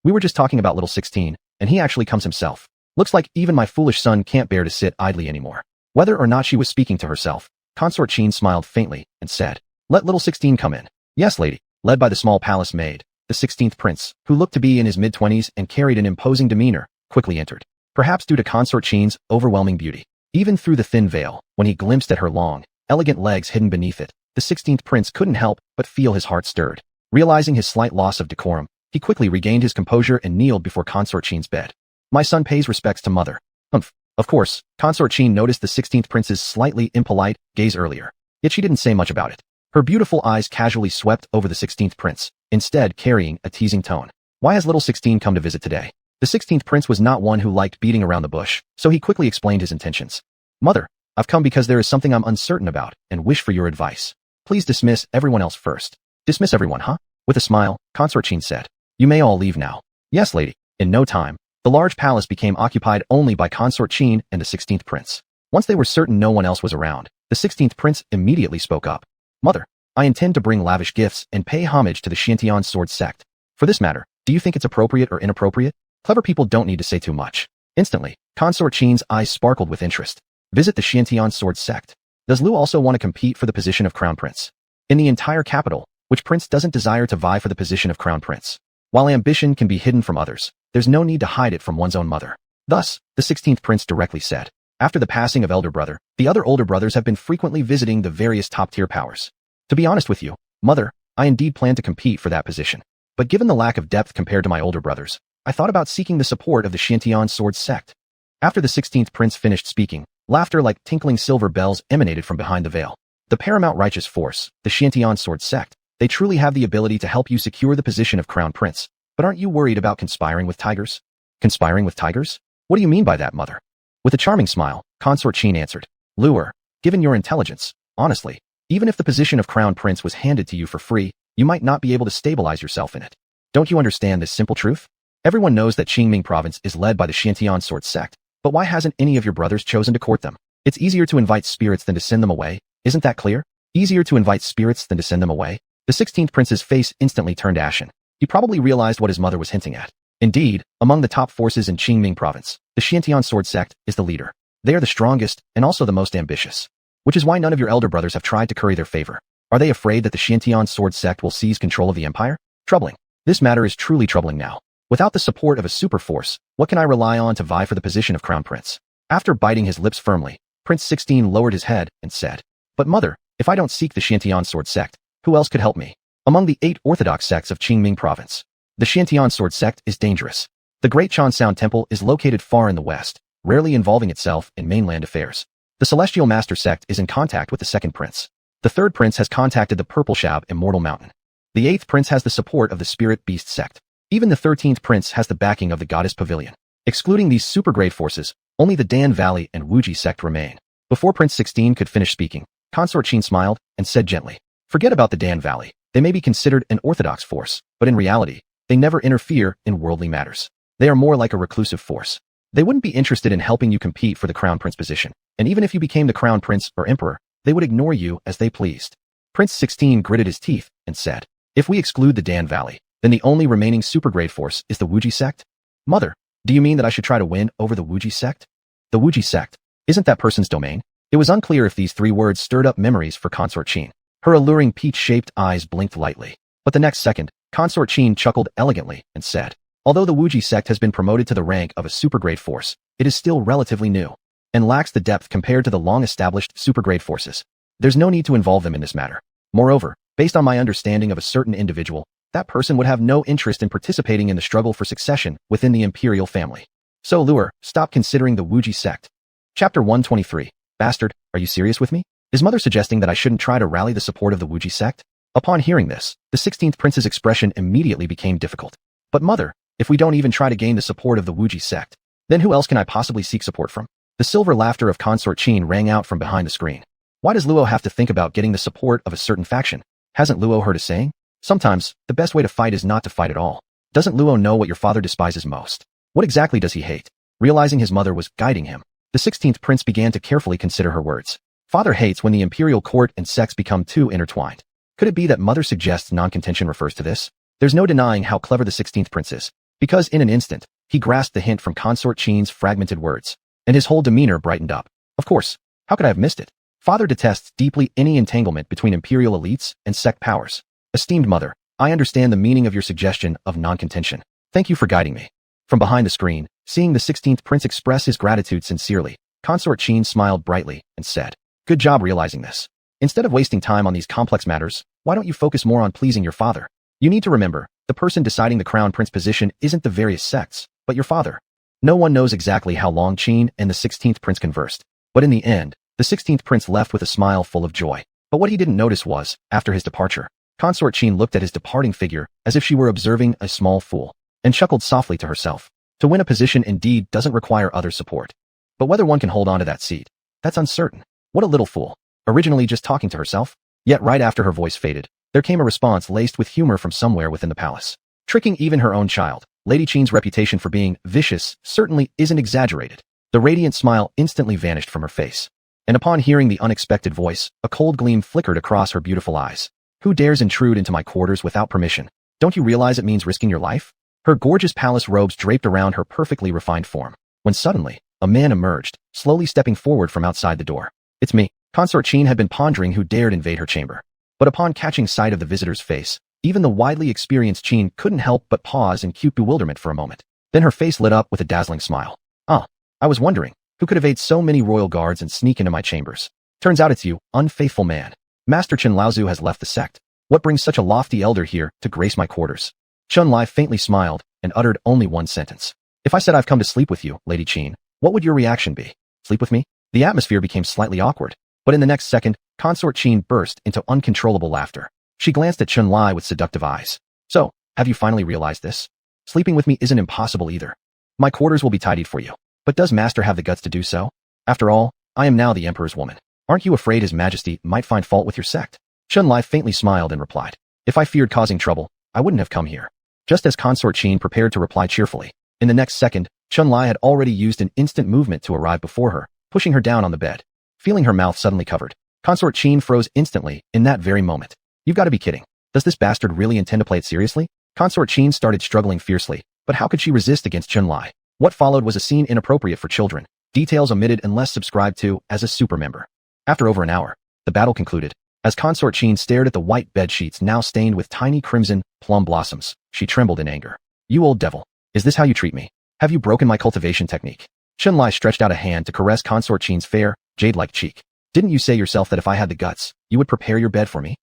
We were just talking about little 16, and he actually comes himself. Looks like even my foolish son can't bear to sit idly anymore. Whether or not she was speaking to herself, Consort Qin smiled faintly and said, "Let little 16 come in." "Yes, lady." Led by the small palace maid, the 16th prince, who looked to be in his mid-20s and carried an imposing demeanor, quickly entered. Perhaps due to Consort Qin's overwhelming beauty. Even through the thin veil, when he glimpsed at her long, elegant legs hidden beneath it, the 16th prince couldn't help but feel his heart stirred. Realizing his slight loss of decorum, he quickly regained his composure and kneeled before Consort Qin's bed. "My son pays respects to mother." Of course, Consort Qin noticed the 16th prince's slightly impolite gaze earlier, yet she didn't say much about it. Her beautiful eyes casually swept over the 16th prince, instead carrying a teasing tone. "Why has little 16 come to visit today?" The 16th prince was not one who liked beating around the bush, so he quickly explained his intentions. Mother, I've come because there is something I'm uncertain about and wish for your advice. Please dismiss everyone else first. Dismiss everyone, huh? With a smile, Confrontation said. You may all leave now. Yes, lady. In no time, the large palace became occupied only by Confrontation and the 16th prince. Once they were certain no one else was around, the 16th prince immediately spoke up. Mother, I intend to bring lavish gifts and pay homage to the Ye Tian sword sect. For this matter, do you think it's appropriate or inappropriate? Clever people don't need to say too much. Instantly, Consortine's eyes sparkled with interest. Visit the Ye Tian sword sect. Does Lu also want to compete for the position of crown prince? In the entire capital, which prince doesn't desire to vie for the position of crown prince? While ambition can be hidden from others, there's no need to hide it from one's own mother. Thus, the 16th prince directly said. After the passing of elder brother, the other older brothers have been frequently visiting the various top-tier powers. To be honest with you, mother, I indeed plan to compete for that position. But given the lack of depth compared to my older brothers, I thought about seeking the support of the Ye Tian sword sect. After the 16th prince finished speaking, laughter like tinkling silver bells emanated from behind the veil. The paramount righteous force, the Ye Tian sword sect, they truly have the ability to help you secure the position of crown prince. But aren't you worried about conspiring with tigers? Conspiring with tigers? What do you mean by that, mother? With a charming smile, Confrontation answered. Lure, given your intelligence, honestly, even if the position of crown prince was handed to you for free, you might not be able to stabilize yourself in it. Don't you understand this simple truth? Everyone knows that Qingming province is led by the Ye Tian sword sect, but why hasn't any of your brothers chosen to court them? It's easier to invite spirits than to send them away, isn't that clear? Easier to invite spirits than to send them away? The 16th prince's face instantly turned ashen. He probably realized what his mother was hinting at. Indeed, among the top forces in Qingming province, the Ye Tian sword sect is the leader. They are the strongest and also the most ambitious. Which is why none of your elder brothers have tried to curry their favor. Are they afraid that the Ye Tian sword sect will seize control of the empire? Troubling. This matter is truly troubling now. Without the support of a super force, what can I rely on to vie for the position of crown prince? After biting his lips firmly, Prince 16 lowered his head and said, But mother, if I don't seek the Ye Tian sword sect, who else could help me? Among the 8 orthodox sects of Qingming province, the Ye Tian sword sect is dangerous. The Great Xuanhuan temple is located far in the west, rarely involving itself in mainland affairs. The Celestial Master sect is in contact with the 2nd prince. The 3rd prince has contacted the Purple Shab Immortal Mountain. The 8th prince has the support of the Spirit Beast sect. Even the 13th prince has the backing of the Goddess Pavilion. Excluding these super-grade forces, only the Dan Valley and Wuji sect remain. Before Prince 16 could finish speaking, Confrontation smiled and said gently, Forget about the Dan Valley. They may be considered an orthodox force, but in reality, they never interfere in worldly matters. They are more like a reclusive force. They wouldn't be interested in helping you compete for the crown prince position, and even if you became the crown prince or emperor, they would ignore you as they pleased. Prince 16 gritted his teeth and said, If we exclude the Dan Valley, then the only remaining supergrade force is the Wuji sect? Mother, do you mean that I should try to win over the Wuji sect? The Wuji sect, isn't that person's domain? It was unclear if these 3 words stirred up memories for Confrontation. Her alluring peach-shaped eyes blinked lightly. But the next second, Confrontation chuckled elegantly and said, Although the Wuji sect has been promoted to the rank of a supergrade force, it is still relatively new, and lacks the depth compared to the long-established supergrade forces. There's no need to involve them in this matter. Moreover, based on my understanding of a certain individual, that person would have no interest in participating in the struggle for succession within the imperial family. So Lure, stop considering the Wuji sect. Chapter 123. Bastard, are you serious with me? Is mother suggesting that I shouldn't try to rally the support of the Wuji sect? Upon hearing this, the 16th prince's expression immediately became difficult. But mother, if we don't even try to gain the support of the Wuji sect, then who else can I possibly seek support from? The silver laughter of Confrontation rang out from behind the screen. Why does Luo have to think about getting the support of a certain faction? Hasn't Luo heard a saying? Sometimes, the best way to fight is not to fight at all. Doesn't Luo know what your father despises most? What exactly does he hate? Realizing his mother was guiding him, the 16th prince began to carefully consider her words. Father hates when the imperial court and sects become too intertwined. Could it be that mother suggests non-contention refers to this? There's no denying how clever the 16th prince is, because in an instant, he grasped the hint from Consort Chin's fragmented words, and his whole demeanor brightened up. Of course, how could I have missed it? Father detests deeply any entanglement between imperial elites and sect powers. Esteemed mother, I understand the meaning of your suggestion of non-contention. Thank you for guiding me. From behind the screen, seeing the 16th prince express his gratitude sincerely, Consort Chin smiled brightly and said, Good job realizing this. Instead of wasting time on these complex matters, why don't you focus more on pleasing your father? You need to remember, the person deciding the crown prince position isn't the various sects, but your father. No one knows exactly how long Chin and the 16th prince conversed, but in the end, the 16th prince left with a smile full of joy. But what he didn't notice was, after his departure, Consort Chin looked at his departing figure as if she were observing a small fool, and chuckled softly to herself. To win a position indeed doesn't require other support. But whether one can hold on to that seat, that's uncertain. What a little fool. Originally just talking to herself? Yet right after her voice faded, there came a response laced with humor from somewhere within the palace. Tricking even her own child, Lady Qin's reputation for being vicious certainly isn't exaggerated. The radiant smile instantly vanished from her face. And upon hearing the unexpected voice, a cold gleam flickered across her beautiful eyes. Who dares intrude into my quarters without permission? Don't you realize it means risking your life? Her gorgeous palace robes draped around her perfectly refined form. When suddenly, a man emerged, slowly stepping forward from outside the door. It's me. Consort Qin had been pondering who dared invade her chamber. But upon catching sight of the visitor's face, even the widely experienced Qin couldn't help but pause in cute bewilderment for a moment. Then her face lit up with a dazzling smile. Ah, I was wondering, who could evade so many royal guards and sneak into my chambers? Turns out it's you, unfaithful man. Master Chen Laozu has left the sect. What brings such a lofty elder here to grace my quarters? Chun Lai faintly smiled and uttered only one sentence. If I said I've come to sleep with you, Lady Qin, what would your reaction be? Sleep with me? The atmosphere became slightly awkward, but in the next second, Consort Qin burst into uncontrollable laughter. She glanced at Chun Lai with seductive eyes. So, have you finally realized this? Sleeping with me isn't impossible either. My quarters will be tidied for you. But does Master have the guts to do so? After all, I am now the Emperor's woman. Aren't you afraid His Majesty might find fault with your sect? Chun Lai faintly smiled and replied. If I feared causing trouble, I wouldn't have come here. Just as Consort Qin prepared to reply cheerfully, in the next second, Chun Lai had already used an instant movement to arrive before her, pushing her down on the bed. Feeling her mouth suddenly covered, Consort Qin froze instantly in that very moment. You've got to be kidding. Does this bastard really intend to play it seriously? Consort Qin started struggling fiercely, but how could she resist against Chun Lai? What followed was a scene inappropriate for children, details omitted unless subscribed to as a super member. After over an hour, the battle concluded. As Consort Qin stared at the white bed sheets now stained with tiny crimson plum blossoms, she trembled in anger. You old devil. Is this how you treat me? Have you broken my cultivation technique? Chun Lai stretched out a hand to caress Consort Qin's fair, jade-like cheek. Didn't you say yourself that if I had the guts, you would prepare your bed for me?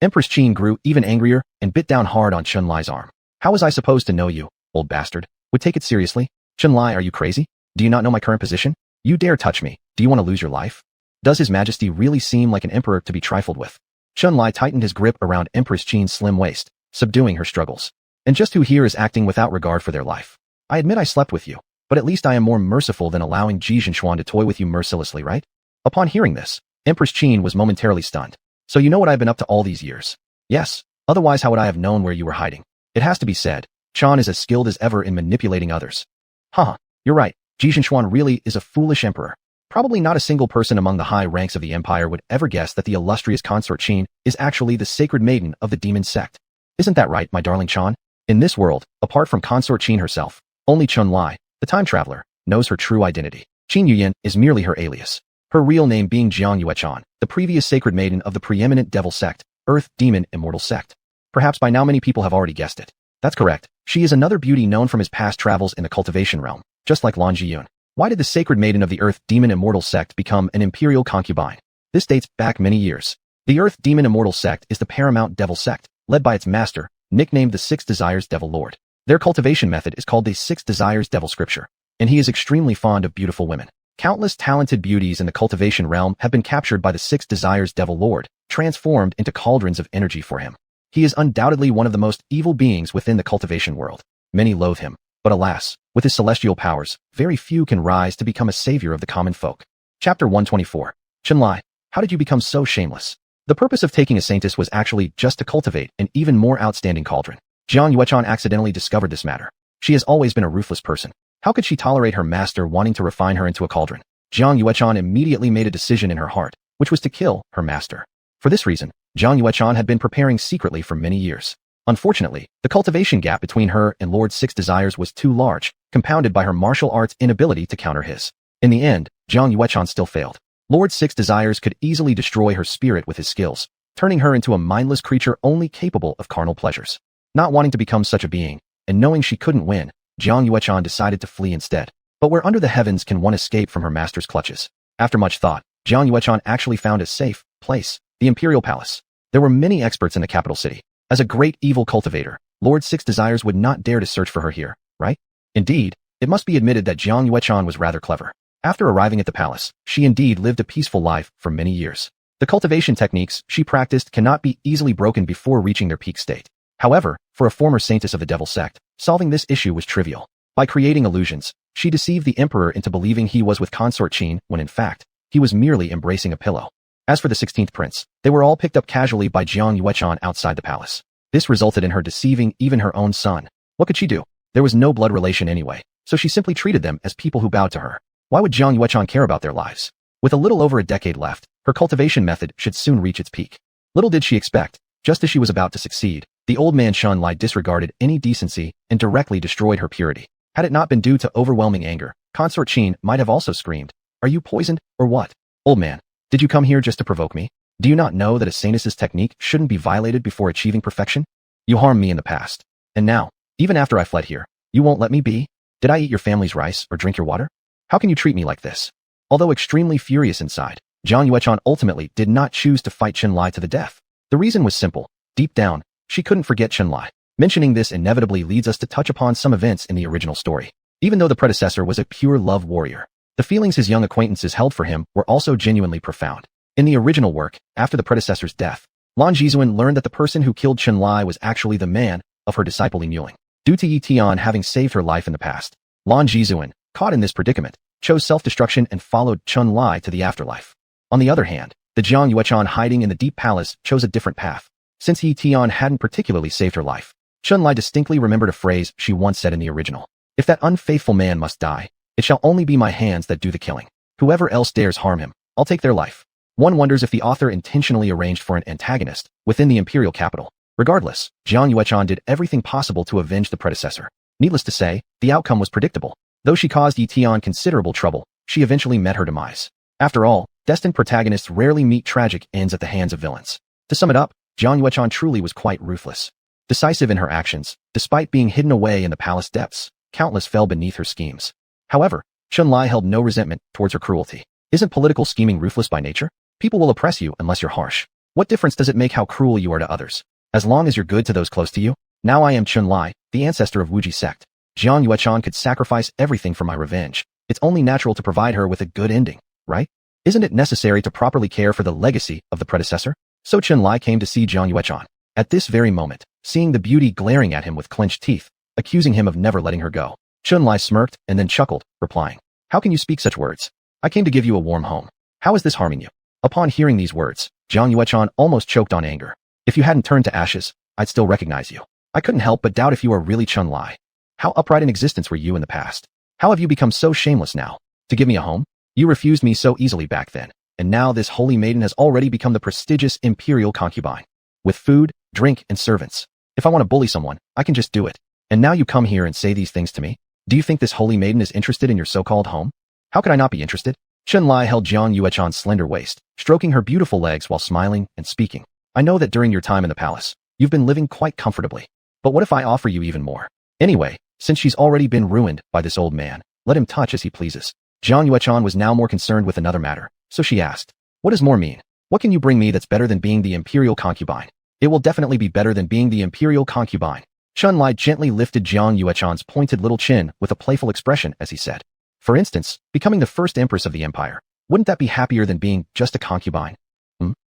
Empress Qin grew even angrier and bit down hard on Chun Lai's arm. How was I supposed to know you, old bastard? Would take it seriously? Chun Lai, are you crazy? Do you not know my current position? You dare touch me. Do you want to lose your life? Does His Majesty really seem like an emperor to be trifled with? Chun Lai tightened his grip around Empress Qin's slim waist, subduing her struggles. And just who here is acting without regard for their life? I admit I slept with you, but at least I am more merciful than allowing Ji Xuanhuan to toy with you mercilessly, right? Upon hearing this, Empress Qin was momentarily stunned. So you know what I've been up to all these years? Yes, otherwise how would I have known where you were hiding? It has to be said, Chan is as skilled as ever in manipulating others. Haha, you're right, Ji Xuanhuan really is a foolish emperor. Probably not a single person among the high ranks of the empire would ever guess that the illustrious Consort Qin is actually the sacred maiden of the demon sect. Isn't that right, my darling Chan? In this world, apart from Consort Qin herself, only Chun Lai, the time traveler, knows her true identity. Qin Yuyan is merely her alias. Her real name being Jiang Yuechan, the previous sacred maiden of the preeminent devil sect, Earth Demon Immortal sect. Perhaps by now many people have already guessed it. That's correct. She is another beauty known from his past travels in the cultivation realm, just like Lan Jiyun. Why did the sacred maiden of the Earth Demon Immortal sect become an imperial concubine? This dates back many years. The Earth Demon Immortal sect is the paramount devil sect, led by its master, nicknamed the Six Desires Devil Lord. Their cultivation method is called the Six Desires Devil Scripture, and he is extremely fond of beautiful women. Countless talented beauties in the cultivation realm have been captured by the Six Desires Devil Lord, transformed into cauldrons of energy for him. He is undoubtedly one of the most evil beings within the cultivation world. Many loathe him, but alas, with his celestial powers, very few can rise to become a savior of the common folk. Chapter 124. Chun Lai, how did you become so shameless? The purpose of taking a saintess was actually just to cultivate an even more outstanding cauldron. Jiang Yuechan accidentally discovered this matter. She has always been a ruthless person. How could she tolerate her master wanting to refine her into a cauldron? Jiang Yuechan immediately made a decision in her heart, which was to kill her master. For this reason, Jiang Yuechan had been preparing secretly for many years. Unfortunately, the cultivation gap between her and Lord Six Desires was too large, compounded by her martial arts inability to counter his. In the end, Jiang Yuechan still failed. Lord Six Desires could easily destroy her spirit with his skills, turning her into a mindless creature only capable of carnal pleasures. Not wanting to become such a being, and knowing she couldn't win, Jiang Yuechan decided to flee instead. But where under the heavens can one escape from her master's clutches? After much thought, Jiang Yuechan actually found a safe place, the Imperial Palace. There were many experts in the capital city. As a great evil cultivator, Lord Six Desires would not dare to search for her here, right? Indeed, it must be admitted that Jiang Yuechan was rather clever. After arriving at the palace, she indeed lived a peaceful life for many years. The cultivation techniques she practiced cannot be easily broken before reaching their peak state. However, for a former saintess of the devil sect, solving this issue was trivial. By creating illusions, she deceived the emperor into believing he was with consort Qin when in fact, he was merely embracing a pillow. As for the 16th prince, they were all picked up casually by Jiang Yuetian outside the palace. This resulted in her deceiving even her own son. What could she do? There was no blood relation anyway, so she simply treated them as people who bowed to her. Why would Jiang Yuetian care about their lives? With a little over a decade left, her cultivation method should soon reach its peak. Little did she expect, just as she was about to succeed, the old man Xunlai disregarded any decency and directly destroyed her purity. Had it not been due to overwhelming anger, consort Qin might have also screamed, "Are you poisoned, or what? Old man, did you come here just to provoke me? Do you not know that Ancestor's technique shouldn't be violated before achieving perfection? You harmed me in the past. And now, even after I fled here, you won't let me be? Did I eat your family's rice or drink your water? How can you treat me like this?" Although extremely furious inside, Jiang Yuetian ultimately did not choose to fight Xunlai to the death. The reason was simple. Deep down, she couldn't forget Xunlai. Mentioning this inevitably leads us to touch upon some events in the original story. Even though the predecessor was a pure love warrior, the feelings his young acquaintances held for him were also genuinely profound. In the original work, after the predecessor's death, Lan Zhizun learned that the person who killed Xunlai was actually the man of her disciple Li. Due to Ye Tian having saved her life in the past, Lan Zhizun, caught in this predicament, chose self-destruction and followed Xunlai to the afterlife. On the other hand, the Jiang Yuetian hiding in the deep palace chose a different path. Since Ye Tian hadn't particularly saved her life, Xunlai distinctly remembered a phrase she once said in the original. "If that unfaithful man must die, it shall only be my hands that do the killing. Whoever else dares harm him, I'll take their life." One wonders if the author intentionally arranged for an antagonist within the imperial capital. Regardless, Jiang Yuetian did everything possible to avenge the predecessor. Needless to say, the outcome was predictable. Though she caused Ye Tian considerable trouble, she eventually met her demise. After all, destined protagonists rarely meet tragic ends at the hands of villains. To sum it up, Jiang Yuetian truly was quite ruthless. Decisive in her actions, despite being hidden away in the palace depths, countless fell beneath her schemes. However, Xunlai held no resentment towards her cruelty. Isn't political scheming ruthless by nature? People will oppress you unless you're harsh. What difference does it make how cruel you are to others? As long as you're good to those close to you? Now I am Xunlai, the ancestor of Wuji sect. Jiang Yuetian could sacrifice everything for my revenge. It's only natural to provide her with a good ending, right? Isn't it necessary to properly care for the legacy of the predecessor? So Xunlai came to see Jiang Yuetian. At this very moment, seeing the beauty glaring at him with clenched teeth, accusing him of never letting her go, Xunlai smirked and then chuckled, replying, "How can you speak such words? I came to give you a warm home. How is this harming you?" Upon hearing these words, Jiang Yuetian almost choked on anger. "If you hadn't turned to ashes, I'd still recognize you. I couldn't help but doubt if you are really Xunlai. How upright in existence were you in the past? How have you become so shameless now? To give me a home? You refused me so easily back then, and now this holy maiden has already become the prestigious imperial concubine. With food, drink, and servants. If I want to bully someone, I can just do it. And now you come here and say these things to me? Do you think this holy maiden is interested in your so-called home? How could I not be interested?" Xunlai held Jiang Yuetian's slender waist, stroking her beautiful legs while smiling and speaking. "I know that during your time in the palace, you've been living quite comfortably. But what if I offer you even more? Anyway, since she's already been ruined by this old man, let him touch as he pleases." Jiang Yuetian was now more concerned with another matter, so she asked, "What does more mean? What can you bring me that's better than being the imperial concubine?" "It will definitely be better than being the imperial concubine." Xunlai gently lifted Jiang Yuetian's pointed little chin with a playful expression as he said, "For instance, becoming the first empress of the empire. Wouldn't that be happier than being just a concubine?"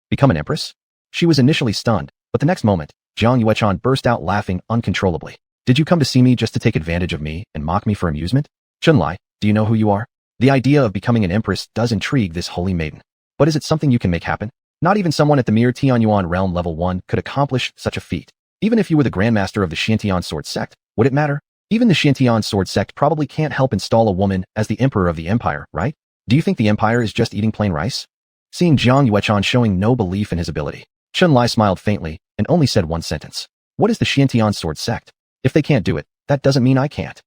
Become an empress? She was initially stunned, but the next moment, Jiang Yuetian burst out laughing uncontrollably. "Did you come to see me just to take advantage of me and mock me for amusement? Xunlai, do you know who you are? The idea of becoming an empress does intrigue this holy maiden. But is it something you can make happen? Not even someone at the mere Tianyuan realm level 1 could accomplish such a feat. Even if you were the grandmaster of the Xiantian sword sect, would it matter? Even the Xiantian sword sect probably can't help install a woman as the emperor of the empire, right? Do you think the empire is just eating plain rice?" Seeing Jiang Yuetian showing no belief in his ability, Xunlai smiled faintly and only said one sentence. "What is the Xiantian sword sect? If they can't do it, that doesn't mean I can't."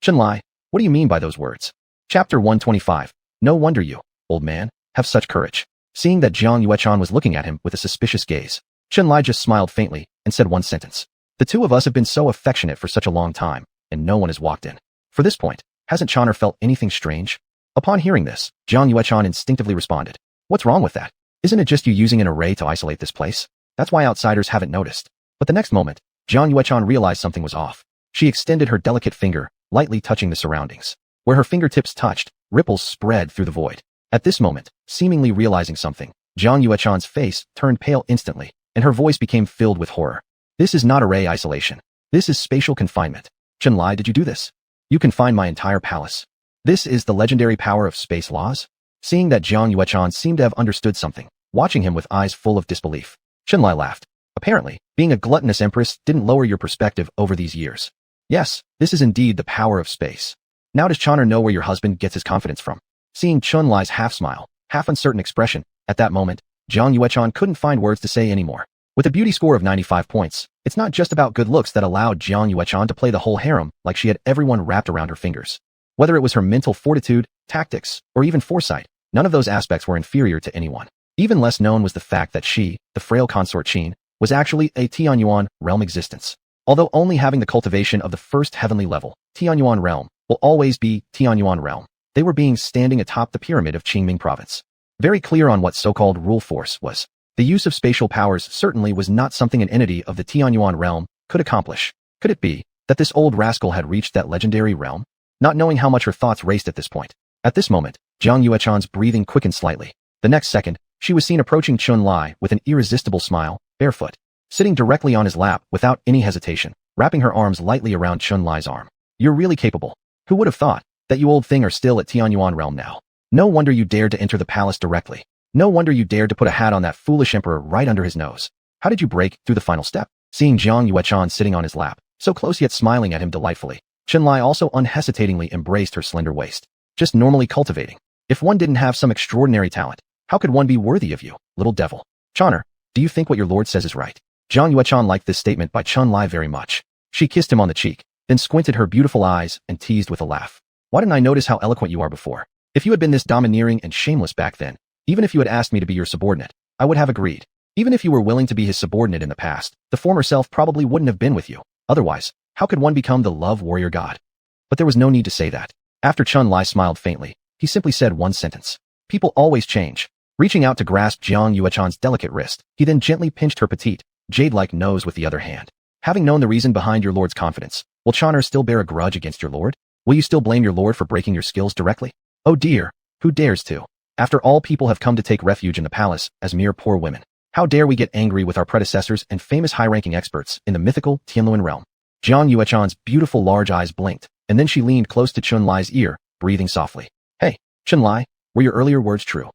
Xunlai, what do you mean by those words? Chapter 125. No wonder you, old man, have such courage. Seeing that Jiang Yuetian was looking at him with a suspicious gaze, Xunlai just smiled faintly and said one sentence. "The two of us have been so affectionate for such a long time, and no one has walked in. For this point, hasn't Chaner felt anything strange?" Upon hearing this, Jiang Yuetian instinctively responded, "What's wrong with that? Isn't it just you using an array to isolate this place? That's why outsiders haven't noticed." But the next moment, Jiang Yuetian realized something was off. She extended her delicate finger, lightly touching the surroundings. Where her fingertips touched, ripples spread through the void. At this moment, seemingly realizing something, Jiang Yuetian's face turned pale instantly, and her voice became filled with horror. "This is not array isolation. This is spatial confinement. Xunlai, did you do this?" You can find my entire palace. This is the legendary power of space laws? Seeing that Jiang Yuechan seemed to have understood something, watching him with eyes full of disbelief, Qianlai laughed. Apparently, being a gluttonous empress didn't lower your perspective over these years. Yes, this is indeed the power of space. Now does Chaner know where your husband gets his confidence from? Seeing Qianlai's half-smile, half-uncertain expression, at that moment, Jiang Yuechan couldn't find words to say anymore. With a beauty score of 95 points, it's not just about good looks that allowed Jiang Yuechan to play the whole harem like she had everyone wrapped around her fingers. Whether it was her mental fortitude, tactics, or even foresight, none of those aspects were inferior to anyone. Even less known was the fact that she, the frail consort Qin, was actually a Tianyuan realm existence. Although only having the cultivation of the first heavenly level, Tianyuan realm will always be Tianyuan realm. They were being standing atop the pyramid of Qingming province. Very clear on what so-called rule force was. The use of spatial powers certainly was not something an entity of the Tianyuan realm could accomplish. Could it be that this old rascal had reached that legendary realm? Not knowing how much her thoughts raced at this point. At this moment, Jiang Yuechan's breathing quickened slightly. The next second, she was seen approaching Qianlai with an irresistible smile, barefoot, sitting directly on his lap without any hesitation, wrapping her arms lightly around Qianlai's arm. You're really capable. Who would have thought that you old thing are still at Tianyuan realm now? No wonder you dared to enter the palace directly. No wonder you dared to put a hat on that foolish emperor right under his nose. How did you break through the final step? Seeing Jiang Yuechan sitting on his lap, so close yet smiling at him delightfully, Qianlai also unhesitatingly embraced her slender waist. Just normally cultivating. If one didn't have some extraordinary talent, how could one be worthy of you, little devil? Chaner, do you think what your lord says is right? Jiang Yuechan liked this statement by Qianlai very much. She kissed him on the cheek, then squinted her beautiful eyes and teased with a laugh. Why didn't I notice how eloquent you are before? If you had been this domineering and shameless back then, even if you had asked me to be your subordinate, I would have agreed. Even if you were willing to be his subordinate in the past, the former self probably wouldn't have been with you. Otherwise, how could one become the love warrior god? But there was no need to say that. After Qianlai smiled faintly, he simply said one sentence. People always change. Reaching out to grasp Jiang Yuechan's delicate wrist, he then gently pinched her petite, jade-like nose with the other hand. Having known the reason behind your lord's confidence, will Chaner still bear a grudge against your lord? Will you still blame your lord for breaking your skills directly? Oh dear, who dares to? After all, people have come to take refuge in the palace as mere poor women. How dare we get angry with our predecessors and famous high-ranking experts in the mythical Tianluan realm? Jiang Yuechan's beautiful large eyes blinked, and then she leaned close to Qianlai's ear, breathing softly. Hey, Qianlai, were your earlier words true?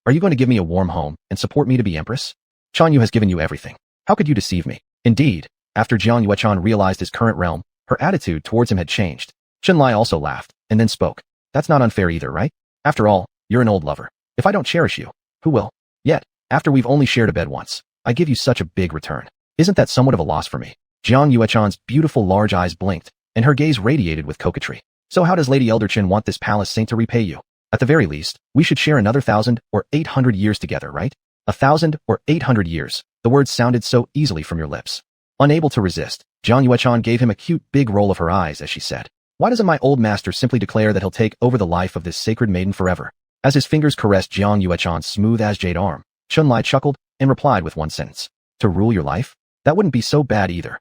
Are you going to give me a warm home and support me to be empress? Qianyu has given you everything. How could you deceive me? Indeed, after Jiang Yuechan realized his current realm, her attitude towards him had changed. Qianlai also laughed, and then spoke. That's not unfair either, right? After all, you're an old lover. If I don't cherish you, who will? Yet, after we've only shared a bed once, I give you such a big return. Isn't that somewhat of a loss for me? Jiang Yuechan's beautiful large eyes blinked, and her gaze radiated with coquetry. So how does Lady Elder Qin want this palace saint to repay you? At the very least, we should share another 1,000 or 800 years together, right? 1,000 or 800 years. The words sounded so easily from your lips. Unable to resist, Jiang Yuechan gave him a cute big roll of her eyes as she said, why doesn't my old master simply declare that he'll take over the life of this sacred maiden forever? As his fingers caressed Jiang Yuechan's smooth as jade arm, Qianlai chuckled and replied with one sentence. To rule your life? That wouldn't be so bad either.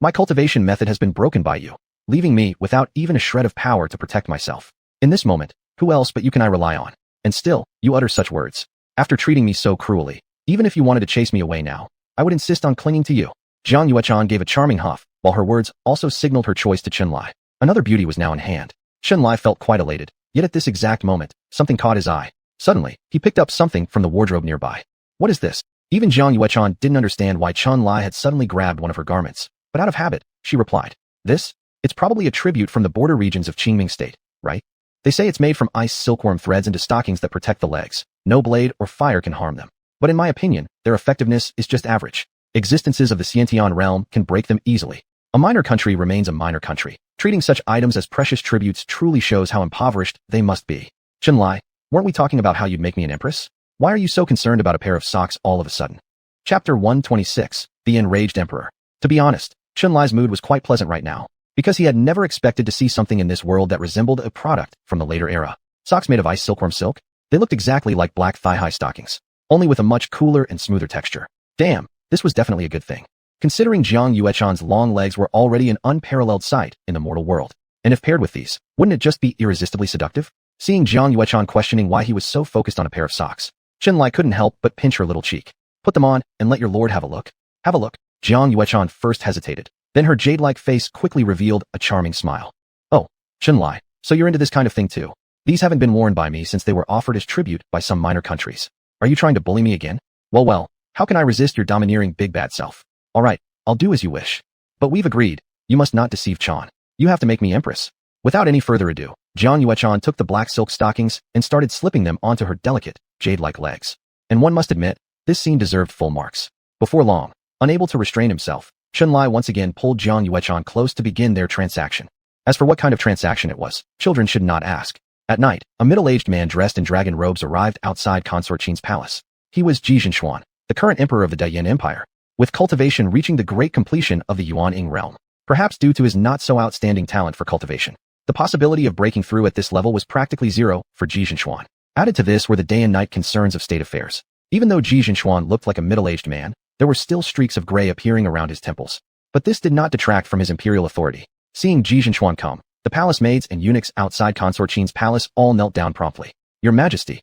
My cultivation method has been broken by you, leaving me without even a shred of power to protect myself. In this moment, who else but you can I rely on? And still, you utter such words. After treating me so cruelly, even if you wanted to chase me away now, I would insist on clinging to you. Jiang Yuechan gave a charming huff, while her words also signaled her choice to Qianlai. Another beauty was now in hand. Qianlai felt quite elated, yet at this exact moment, something caught his eye. Suddenly, he picked up something from the wardrobe nearby. What is this? Even Jiang Yuechan didn't understand why Qianlai had suddenly grabbed one of her garments, but out of habit, she replied. This? It's probably a tribute from the border regions of Qingming State, right? They say it's made from ice silkworm threads into stockings that protect the legs. No blade or fire can harm them. But in my opinion, their effectiveness is just average. Existences of the Xiantian realm can break them easily. A minor country remains a minor country. Treating such items as precious tributes truly shows how impoverished they must be. Qianlai, weren't we talking about how you'd make me an empress? Why are you so concerned about a pair of socks all of a sudden? Chapter 126, The Enraged Emperor. To be honest, Qianlai's mood was quite pleasant right now, because he had never expected to see something in this world that resembled a product from the later era. Socks made of ice silkworm silk? They looked exactly like black thigh-high stockings, only with a much cooler and smoother texture. Damn, this was definitely a good thing. Considering Jiang Yuechan's long legs were already an unparalleled sight in the mortal world, and if paired with these, wouldn't it just be irresistibly seductive? Seeing Jiang Yuechan questioning why he was so focused on a pair of socks, Qianlai couldn't help but pinch her little cheek. Put them on, and let your lord have a look. Have a look. Jiang Yuechan first hesitated, then her jade-like face quickly revealed a charming smile. Oh, Xunlai, so you're into this kind of thing too. These haven't been worn by me since they were offered as tribute by some minor countries. Are you trying to bully me again? Well, how can I resist your domineering big bad self? Alright, I'll do as you wish. But we've agreed, you must not deceive Chan. You have to make me empress. Without any further ado, Jiang Yuechan took the black silk stockings and started slipping them onto her delicate, jade-like legs. And one must admit, this scene deserved full marks. Before long, unable to restrain himself, Xunlai once again pulled Jiang Yuechan close to begin their transaction. As for what kind of transaction it was, children should not ask. At night, a middle-aged man dressed in dragon robes arrived outside Consort Qin's palace. He was Ji Xuanhuan, the current emperor of the Dayan Empire, with cultivation reaching the great completion of the Yuan-Ing realm. Perhaps due to his not-so-outstanding talent for cultivation, the possibility of breaking through at this level was practically zero for Ji Xuanhuan. Added to this were the day and night concerns of state affairs. Even though Ji Xuanhuan looked like a middle-aged man, there were still streaks of gray appearing around his temples. But this did not detract from his imperial authority. Seeing Ji Xuanhuan come, the palace maids and eunuchs outside Consort Qin's palace all knelt down promptly. Your Majesty,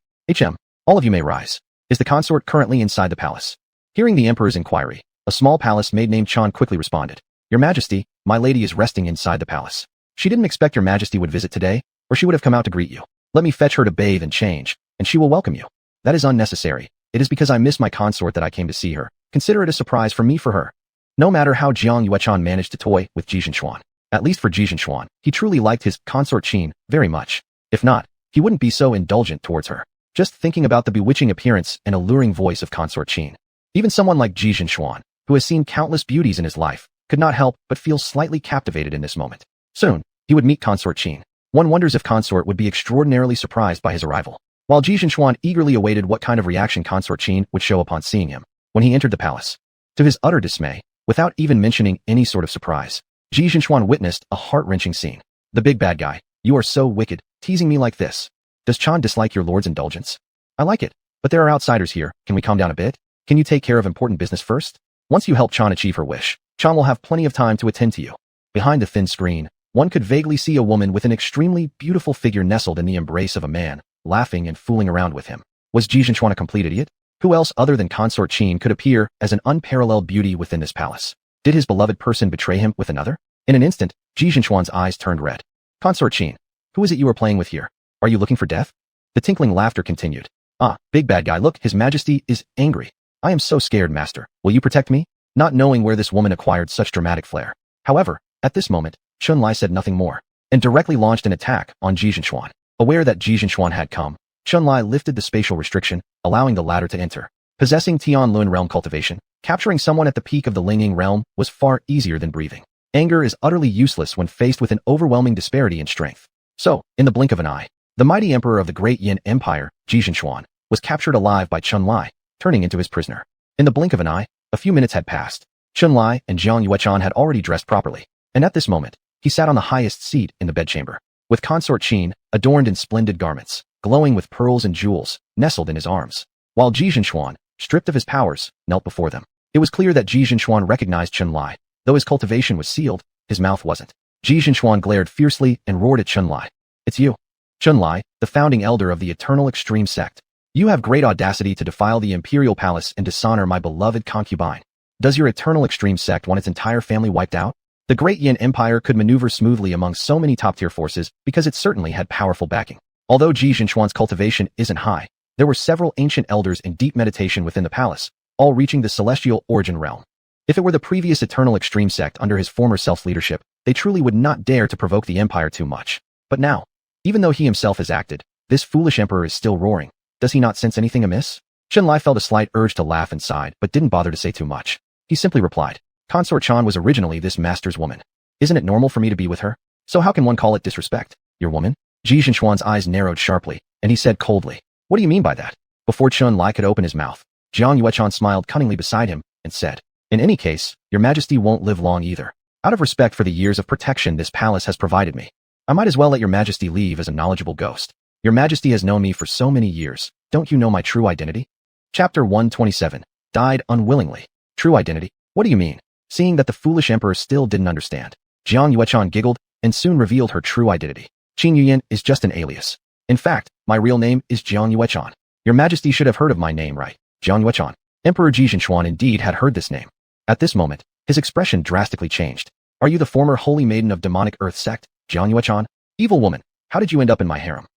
all of you may rise. Is the consort currently inside the palace? Hearing the emperor's inquiry, a small palace maid named Chan quickly responded. Your Majesty, my lady is resting inside the palace. She didn't expect your Majesty would visit today, or she would have come out to greet you. Let me fetch her to bathe and change, and she will welcome you. That is unnecessary. It is because I miss my consort that I came to see her. Consider it a surprise for me for her. No matter how Jiang Yuechan managed to toy with Ji Xuanhuan, at least for Ji Xuanhuan, he truly liked his consort Qin very much. If not, he wouldn't be so indulgent towards her. Just thinking about the bewitching appearance and alluring voice of consort Qin. Even someone like Ji Xuanhuan, who has seen countless beauties in his life, could not help but feel slightly captivated in this moment. Soon, he would meet consort Qin. One wonders if consort would be extraordinarily surprised by his arrival. While Ji Xuanhuan eagerly awaited what kind of reaction consort Qin would show upon seeing him, when he entered the palace. To his utter dismay, without even mentioning any sort of surprise, Ji Xuanhuan witnessed a heart-wrenching scene. The big bad guy, you are so wicked, teasing me like this. Does Chan dislike your lord's indulgence? I like it, but there are outsiders here, can we calm down a bit? Can you take care of important business first? Once you help Chan achieve her wish, Chan will have plenty of time to attend to you. Behind the thin screen, one could vaguely see a woman with an extremely beautiful figure nestled in the embrace of a man, laughing and fooling around with him. Was Ji Xuanhuan a complete idiot? Who else other than consort Qin could appear as an unparalleled beauty within this palace? Did his beloved person betray him with another? In an instant, Ji Xuanhuan's eyes turned red. Consort Qin, who is it you are playing with here? Are you looking for death? The tinkling laughter continued. Ah, big bad guy, look, his majesty is angry. I am so scared, master. Will you protect me? Not knowing where this woman acquired such dramatic flair. However, at this moment, Xunlai said nothing more, and directly launched an attack on Ji Xuanhuan. Aware that Ji Xuanhuan had come, Xunlai lifted the spatial restriction, allowing the latter to enter. Possessing Tianlun realm cultivation, capturing someone at the peak of the Lingying realm was far easier than breathing. Anger is utterly useless when faced with an overwhelming disparity in strength. So, in the blink of an eye, the mighty emperor of the Great Yin Empire, Ji Xuanhuan, was captured alive by Xunlai, turning into his prisoner. In the blink of an eye, a few minutes had passed. Xunlai and Jiang Yuechan had already dressed properly, and at this moment, he sat on the highest seat in the bedchamber, with consort Qin, adorned in splendid garments, glowing with pearls and jewels, nestled in his arms, while Ji Xuanhuan, stripped of his powers, knelt before them. It was clear that Ji Xuanhuan recognized Xunlai. Though his cultivation was sealed, his mouth wasn't. Ji Xuanhuan glared fiercely and roared at Xunlai. It's you. Xunlai, the founding elder of the Eternal Extreme Sect. You have great audacity to defile the imperial palace and dishonor my beloved concubine. Does your Eternal Extreme Sect want its entire family wiped out? The Great Yin Empire could maneuver smoothly among so many top-tier forces because it certainly had powerful backing. Although Ji Xuanhuan's cultivation isn't high, there were several ancient elders in deep meditation within the palace, all reaching the celestial origin realm. If it were the previous Eternal Extreme Sect under his former self's leadership, they truly would not dare to provoke the Empire too much. But now, even though he himself has acted, this foolish emperor is still roaring. Does he not sense anything amiss? Xunlai felt a slight urge to laugh and sighed, but didn't bother to say too much. He simply replied, Consort Chan was originally this master's woman. Isn't it normal for me to be with her? So how can one call it disrespect? Your woman? Ji Xuanhuan's eyes narrowed sharply, and he said coldly, What do you mean by that? Before Xunlai could open his mouth, Jiang Yuechan smiled cunningly beside him, and said, In any case, your majesty won't live long either. Out of respect for the years of protection this palace has provided me, I might as well let your majesty leave as a knowledgeable ghost. Your majesty has known me for so many years, don't you know my true identity? Chapter 127. Died unwillingly. True identity? What do you mean? Seeing that the foolish emperor still didn't understand, Jiang Yuechan giggled, and soon revealed her true identity. Qin Yuyan is just an alias. In fact, my real name is Jiang Yuechan. Your majesty should have heard of my name, right? Jiang Yuechan. Emperor Ji Xuanhuan indeed had heard this name. At this moment, his expression drastically changed. Are you the former holy maiden of demonic earth sect, Jiang Yuechan? Evil woman, how did you end up in my harem?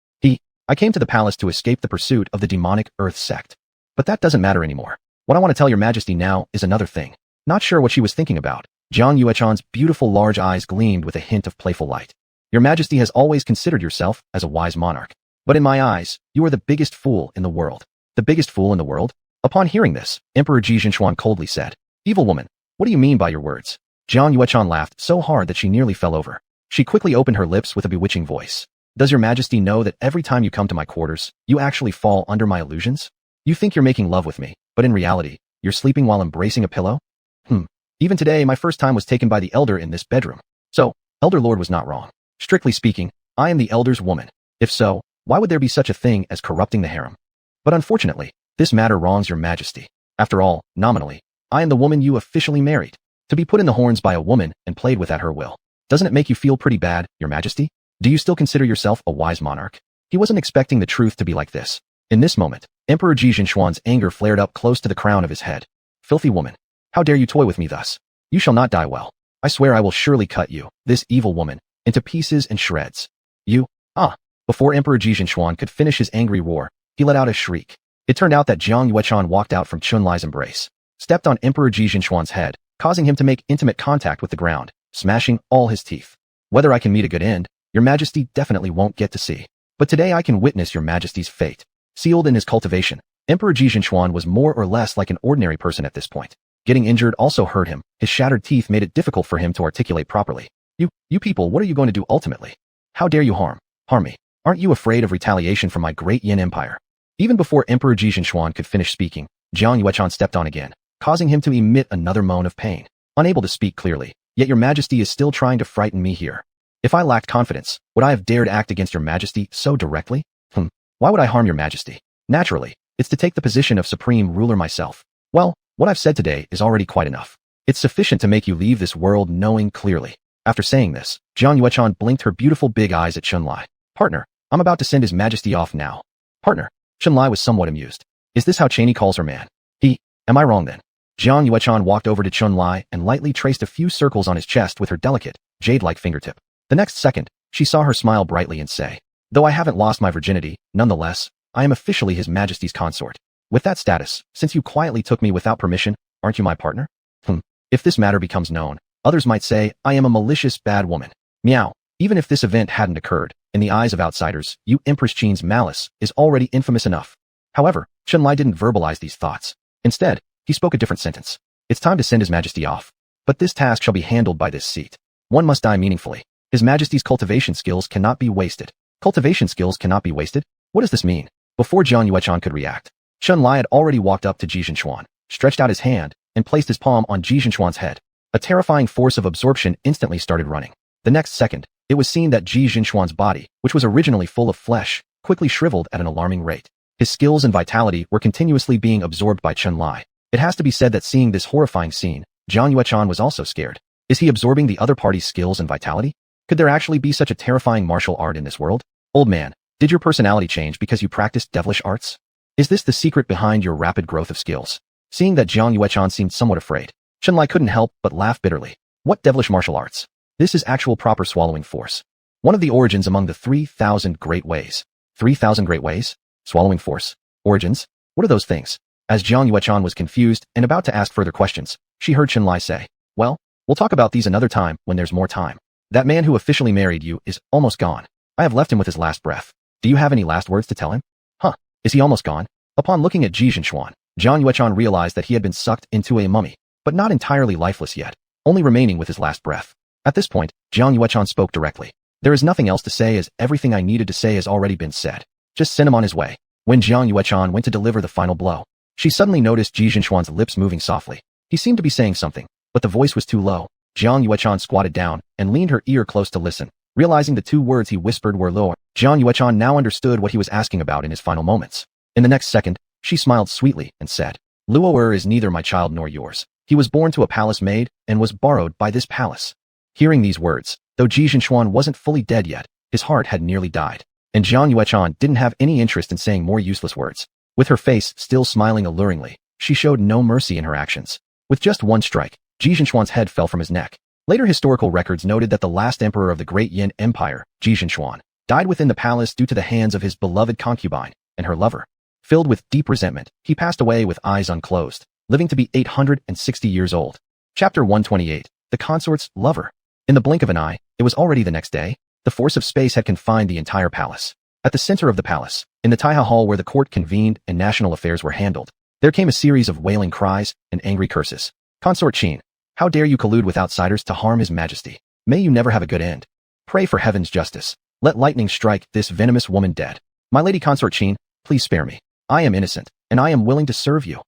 I came to the palace to escape the pursuit of the demonic earth sect. But that doesn't matter anymore. What I want to tell your majesty now is another thing. Not sure what she was thinking about. Jiang Yuechan's beautiful large eyes gleamed with a hint of playful light. Your majesty has always considered yourself as a wise monarch. But in my eyes, you are the biggest fool in the world. The biggest fool in the world? Upon hearing this, Emperor Xuanhuan coldly said, Evil woman, what do you mean by your words? Jiang Yuechan laughed so hard that she nearly fell over. She quickly opened her lips with a bewitching voice. Does your majesty know that every time you come to my quarters, you actually fall under my illusions? You think you're making love with me, but in reality, you're sleeping while embracing a pillow? Even today, my first time was taken by the elder in this bedroom. So, Elder Lord was not wrong. Strictly speaking, I am the elder's woman. If so, why would there be such a thing as corrupting the harem? But unfortunately, this matter wrongs your majesty. After all, nominally, I am the woman you officially married. To be put in the horns by a woman and played with at her will. Doesn't it make you feel pretty bad, your majesty? Do you still consider yourself a wise monarch? He wasn't expecting the truth to be like this. In this moment, Emperor Xuanhuan's anger flared up close to the crown of his head. Filthy woman, how dare you toy with me thus? You shall not die well. I swear I will surely cut you, this evil woman, into pieces and shreds. Before Emperor Xuanhuan could finish his angry roar, he let out a shriek. It turned out that Jiang Yuechan walked out from Chunlai's embrace, stepped on Emperor Xuanhuan's head, causing him to make intimate contact with the ground, smashing all his teeth. Whether I can meet a good end, your majesty definitely won't get to see. But today I can witness your majesty's fate. Sealed in his cultivation, Emperor Xuanhuan was more or less like an ordinary person at this point. Getting injured also hurt him. His shattered teeth made it difficult for him to articulate properly. You people, what are you going to do ultimately? How dare you harm me? Aren't you afraid of retaliation from my great Yin Empire? Even before Emperor Xuanhuan could finish speaking, Jiang Yuechan stepped on again, causing him to emit another moan of pain. Unable to speak clearly, yet your majesty is still trying to frighten me here. If I lacked confidence, would I have dared act against your majesty so directly? Why would I harm your majesty? Naturally, it's to take the position of supreme ruler myself. Well, what I've said today is already quite enough. It's sufficient to make you leave this world knowing clearly. After saying this, Jiang Yuechan blinked her beautiful big eyes at Chunlai. Partner, I'm about to send his majesty off now. Partner, Chunlai was somewhat amused. Is this how Cheney calls her man? Am I wrong then? Jiang Yuechan walked over to Chunlai and lightly traced a few circles on his chest with her delicate, jade-like fingertip. The next second, she saw her smile brightly and say, Though I haven't lost my virginity, nonetheless, I am officially his majesty's consort. With that status, since you quietly took me without permission, aren't you my partner? If this matter becomes known, others might say I am a malicious bad woman. Meow. Even if this event hadn't occurred, in the eyes of outsiders, you Empress Qin's malice is already infamous enough. However, Chunlai didn't verbalize these thoughts. Instead, he spoke a different sentence. It's time to send his majesty off. But this task shall be handled by this seat. One must die meaningfully. His majesty's cultivation skills cannot be wasted. Cultivation skills cannot be wasted? What does this mean? Before Jiang Yuechan could react, Chunlai had already walked up to Xuanhuan, stretched out his hand, and placed his palm on Xuanhuan's head. A terrifying force of absorption instantly started running. The next second, it was seen that Xuanhuan's body, which was originally full of flesh, quickly shriveled at an alarming rate. His skills and vitality were continuously being absorbed by Chunlai. It has to be said that seeing this horrifying scene, Jiang Yuechan was also scared. Is he absorbing the other party's skills and vitality? Could there actually be such a terrifying martial art in this world? Old man, did your personality change because you practiced devilish arts? Is this the secret behind your rapid growth of skills? Seeing that Jiang Yuechan seemed somewhat afraid, Chunlai couldn't help but laugh bitterly. What devilish martial arts? This is actual proper swallowing force. One of the origins among the 3,000 great ways. 3,000 great ways? Swallowing force? Origins? What are those things? As Jiang Yuechan was confused and about to ask further questions, she heard Chunlai say, Well, we'll talk about these another time when there's more time. That man who officially married you is almost gone. I have left him with his last breath. Do you have any last words to tell him? Is he almost gone? Upon looking at Xuanhuan, Jiang Yuechan realized that he had been sucked into a mummy, but not entirely lifeless yet, only remaining with his last breath. At this point, Jiang Yuechan spoke directly. There is nothing else to say as everything I needed to say has already been said. Just send him on his way. When Jiang Yuechan went to deliver the final blow, she suddenly noticed Xuanhuan's lips moving softly. He seemed to be saying something, but the voice was too low. Jiang Yuechan squatted down and leaned her ear close to listen. Realizing the two words he whispered were lower, Jiang Yuechan now understood what he was asking about in his final moments. In the next second, she smiled sweetly and said, Luo is neither my child nor yours. He was born to a palace maid and was borrowed by this palace. Hearing these words, though Xuanhuan wasn't fully dead yet, his heart had nearly died. And Jiang Yuechan didn't have any interest in saying more useless words. With her face still smiling alluringly, she showed no mercy in her actions. With just one strike, Xuanhuan's head fell from his neck. Later historical records noted that the last emperor of the Great Yin Empire, Ye Tian, died within the palace due to the hands of his beloved concubine and her lover. Filled with deep resentment, he passed away with eyes unclosed, living to be 860 years old. Chapter 128. The Consort's Lover. In the blink of an eye, it was already the next day. The force of space had confined the entire palace. At the center of the palace, in the Taiha Hall where the court convened and national affairs were handled, there came a series of wailing cries and angry curses. Consort Qin, how dare you collude with outsiders to harm His Majesty? May you never have a good end. Pray for heaven's justice. Let lightning strike this venomous woman dead. My lady Consort Qin, please spare me. I am innocent, and I am willing to serve you.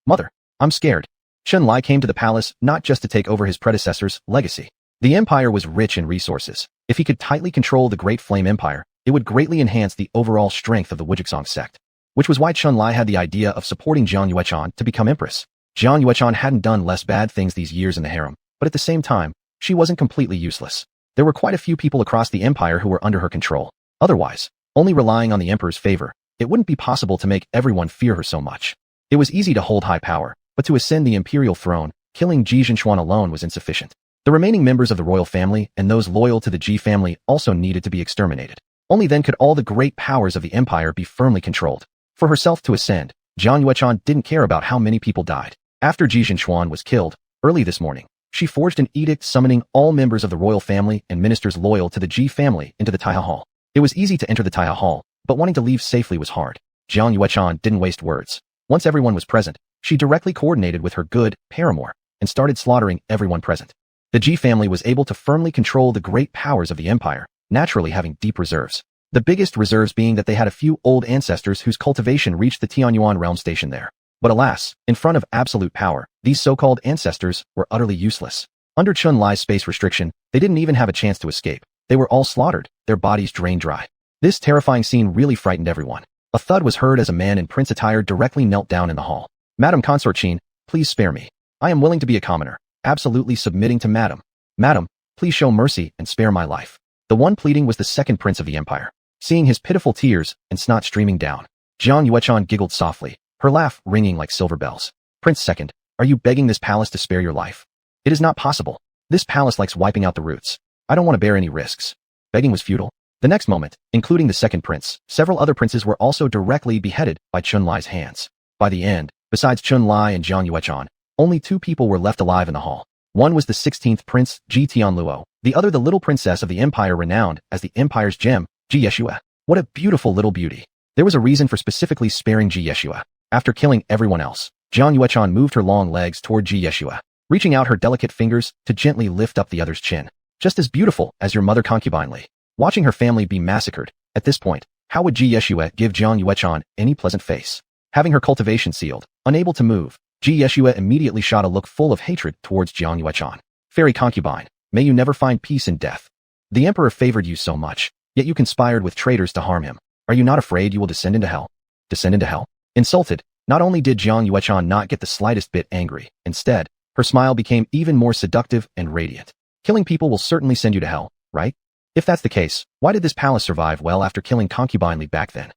Mother, I'm scared. Xuanhuan came to the palace not just to take over his predecessor's legacy. The empire was rich in resources. If he could tightly control the Great Flame Empire, it would greatly enhance the overall strength of the Wujiksong sect, which was why Xuanhuan had the idea of supporting Jiang Yueqian to become empress. Jiang Yueqian hadn't done less bad things these years in the harem, but at the same time, she wasn't completely useless. There were quite a few people across the empire who were under her control. Otherwise, only relying on the emperor's favor, it wouldn't be possible to make everyone fear her so much. It was easy to hold high power, but to ascend the imperial throne, killing Ji Zhenxuan alone was insufficient. The remaining members of the royal family and those loyal to the Ji family also needed to be exterminated. Only then could all the great powers of the empire be firmly controlled. For herself to ascend, Jiang Yueqian didn't care about how many people died. After Ji Zhenxuan was killed, early this morning, she forged an edict summoning all members of the royal family and ministers loyal to the Ji family into the Taiha Hall. It was easy to enter the Taiha Hall, but wanting to leave safely was hard. Jiang Yueqian didn't waste words. Once everyone was present, she directly coordinated with her good paramour and started slaughtering everyone present. The Ji family was able to firmly control the great powers of the empire, naturally having deep reserves. The biggest reserves being that they had a few old ancestors whose cultivation reached the Tianyuan realm station there. But alas, in front of absolute power, these so-called ancestors were utterly useless. Under Chunlai's space restriction, they didn't even have a chance to escape. They were all slaughtered, their bodies drained dry. This terrifying scene really frightened everyone. A thud was heard as a man in prince attire directly knelt down in the hall. Madam Consort Qin, please spare me. I am willing to be a commoner, absolutely submitting to Madam. Madam, please show mercy and spare my life. The one pleading was the second prince of the empire. Seeing his pitiful tears and snot streaming down, Jiang Yueqian giggled softly, her laugh ringing like silver bells. Prince Second, are you begging this palace to spare your life? It is not possible. This palace likes wiping out the roots. I don't want to bear any risks. Begging was futile. The next moment, including the second prince, several other princes were also directly beheaded by Chunlai's hands. By the end, besides Chunlai and Jiang Yueqian, only two people were left alive in the hall. One was the 16th prince, Ye Tian, the other the little princess of the empire renowned as the empire's gem, Ji Yeshua. What a beautiful little beauty. There was a reason for specifically sparing Ji Yeshua. After killing everyone else, Jiang Yueqian moved her long legs toward Ji Yeshua, reaching out her delicate fingers to gently lift up the other's chin. Just as beautiful as your mother concubine Li. Watching her family be massacred, at this point, how would Ji Yeshua give Jiang Yueqian any pleasant face? Having her cultivation sealed, unable to move, Ji Yeshua immediately shot a look full of hatred towards Jiang Yueqian. Fairy concubine, may you never find peace in death. The emperor favored you so much, yet you conspired with traitors to harm him. Are you not afraid you will descend into hell? Descend into hell? Insulted, not only did Jiang Yueqian not get the slightest bit angry, instead, her smile became even more seductive and radiant. Killing people will certainly send you to hell, right? If that's the case, why did this palace survive well after killing concubine Li back then?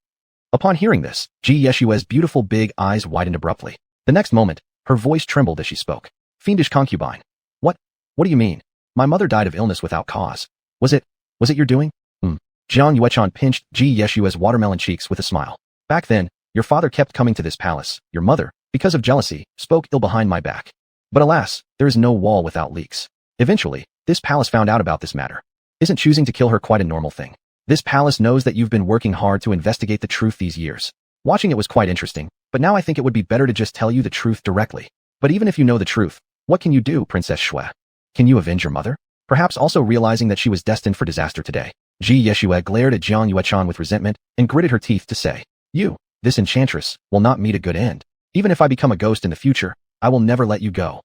Upon hearing this, Ji Yeshua's beautiful big eyes widened abruptly. The next moment, her voice trembled as she spoke. Fiendish concubine. What do you mean? My mother died of illness without cause. Was it your doing? Jiang Yueqian pinched Ji Yeshua's watermelon cheeks with a smile. Back then, your father kept coming to this palace. Your mother, because of jealousy, spoke ill behind my back. But alas, there is no wall without leaks. Eventually, this palace found out about this matter. Isn't choosing to kill her quite a normal thing? This palace knows that you've been working hard to investigate the truth these years. Watching it was quite interesting, but now I think it would be better to just tell you the truth directly. But even if you know the truth, what can you do, Princess Shui? Can you avenge your mother? Perhaps also realizing that she was destined for disaster today. Ji Yeshua glared at Jiang Yueqian with resentment and gritted her teeth to say, You, this enchantress, will not meet a good end. Even if I become a ghost in the future, I will never let you go.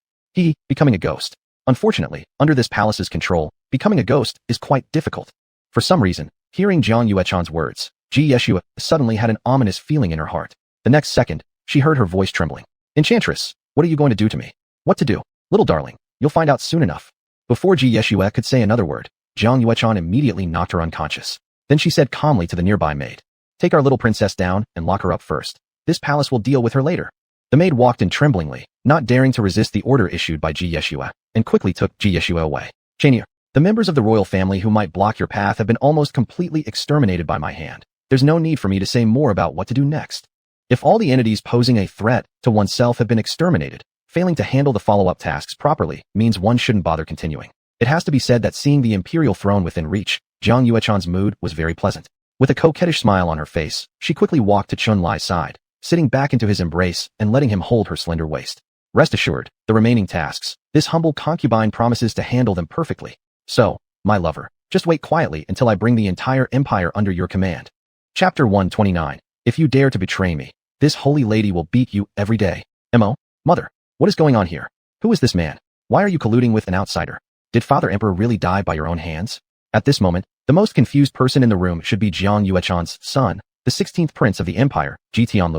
Becoming a ghost. Unfortunately, under this palace's control, becoming a ghost is quite difficult. For some reason, hearing Jiang Yueqian's words, Ji Yeshua suddenly had an ominous feeling in her heart. The next second, she heard her voice trembling. Enchantress, what are you going to do to me? What to do? Little darling, you'll find out soon enough. Before Ji Yeshua could say another word, Jiang Yueqian immediately knocked her unconscious. Then she said calmly to the nearby maid, Take our little princess down and lock her up first. This palace will deal with her later. The maid walked in tremblingly, not daring to resist the order issued by Ji Yeshua, and quickly took Ji Yeshua away. Chania, the members of the royal family who might block your path have been almost completely exterminated by my hand. There's no need for me to say more about what to do next. If all the entities posing a threat to oneself have been exterminated, failing to handle the follow-up tasks properly means one shouldn't bother continuing. It has to be said that seeing the imperial throne within reach, Zhang Yuechan's mood was very pleasant. With a coquettish smile on her face, she quickly walked to Chunlai's side, sitting back into his embrace and letting him hold her slender waist. Rest assured, the remaining tasks, this humble concubine promises to handle them perfectly. So, my lover, just wait quietly until I bring the entire empire under your command. Chapter 129. If you dare to betray me, this holy lady will beat you every day. Mo, mother, what is going on here? Who is this man? Why are you colluding with an outsider? Did Father Emperor really die by your own hands? At this moment, the most confused person in the room should be Zhang Yuechan's son, the 16th prince of the empire, Ye Tian.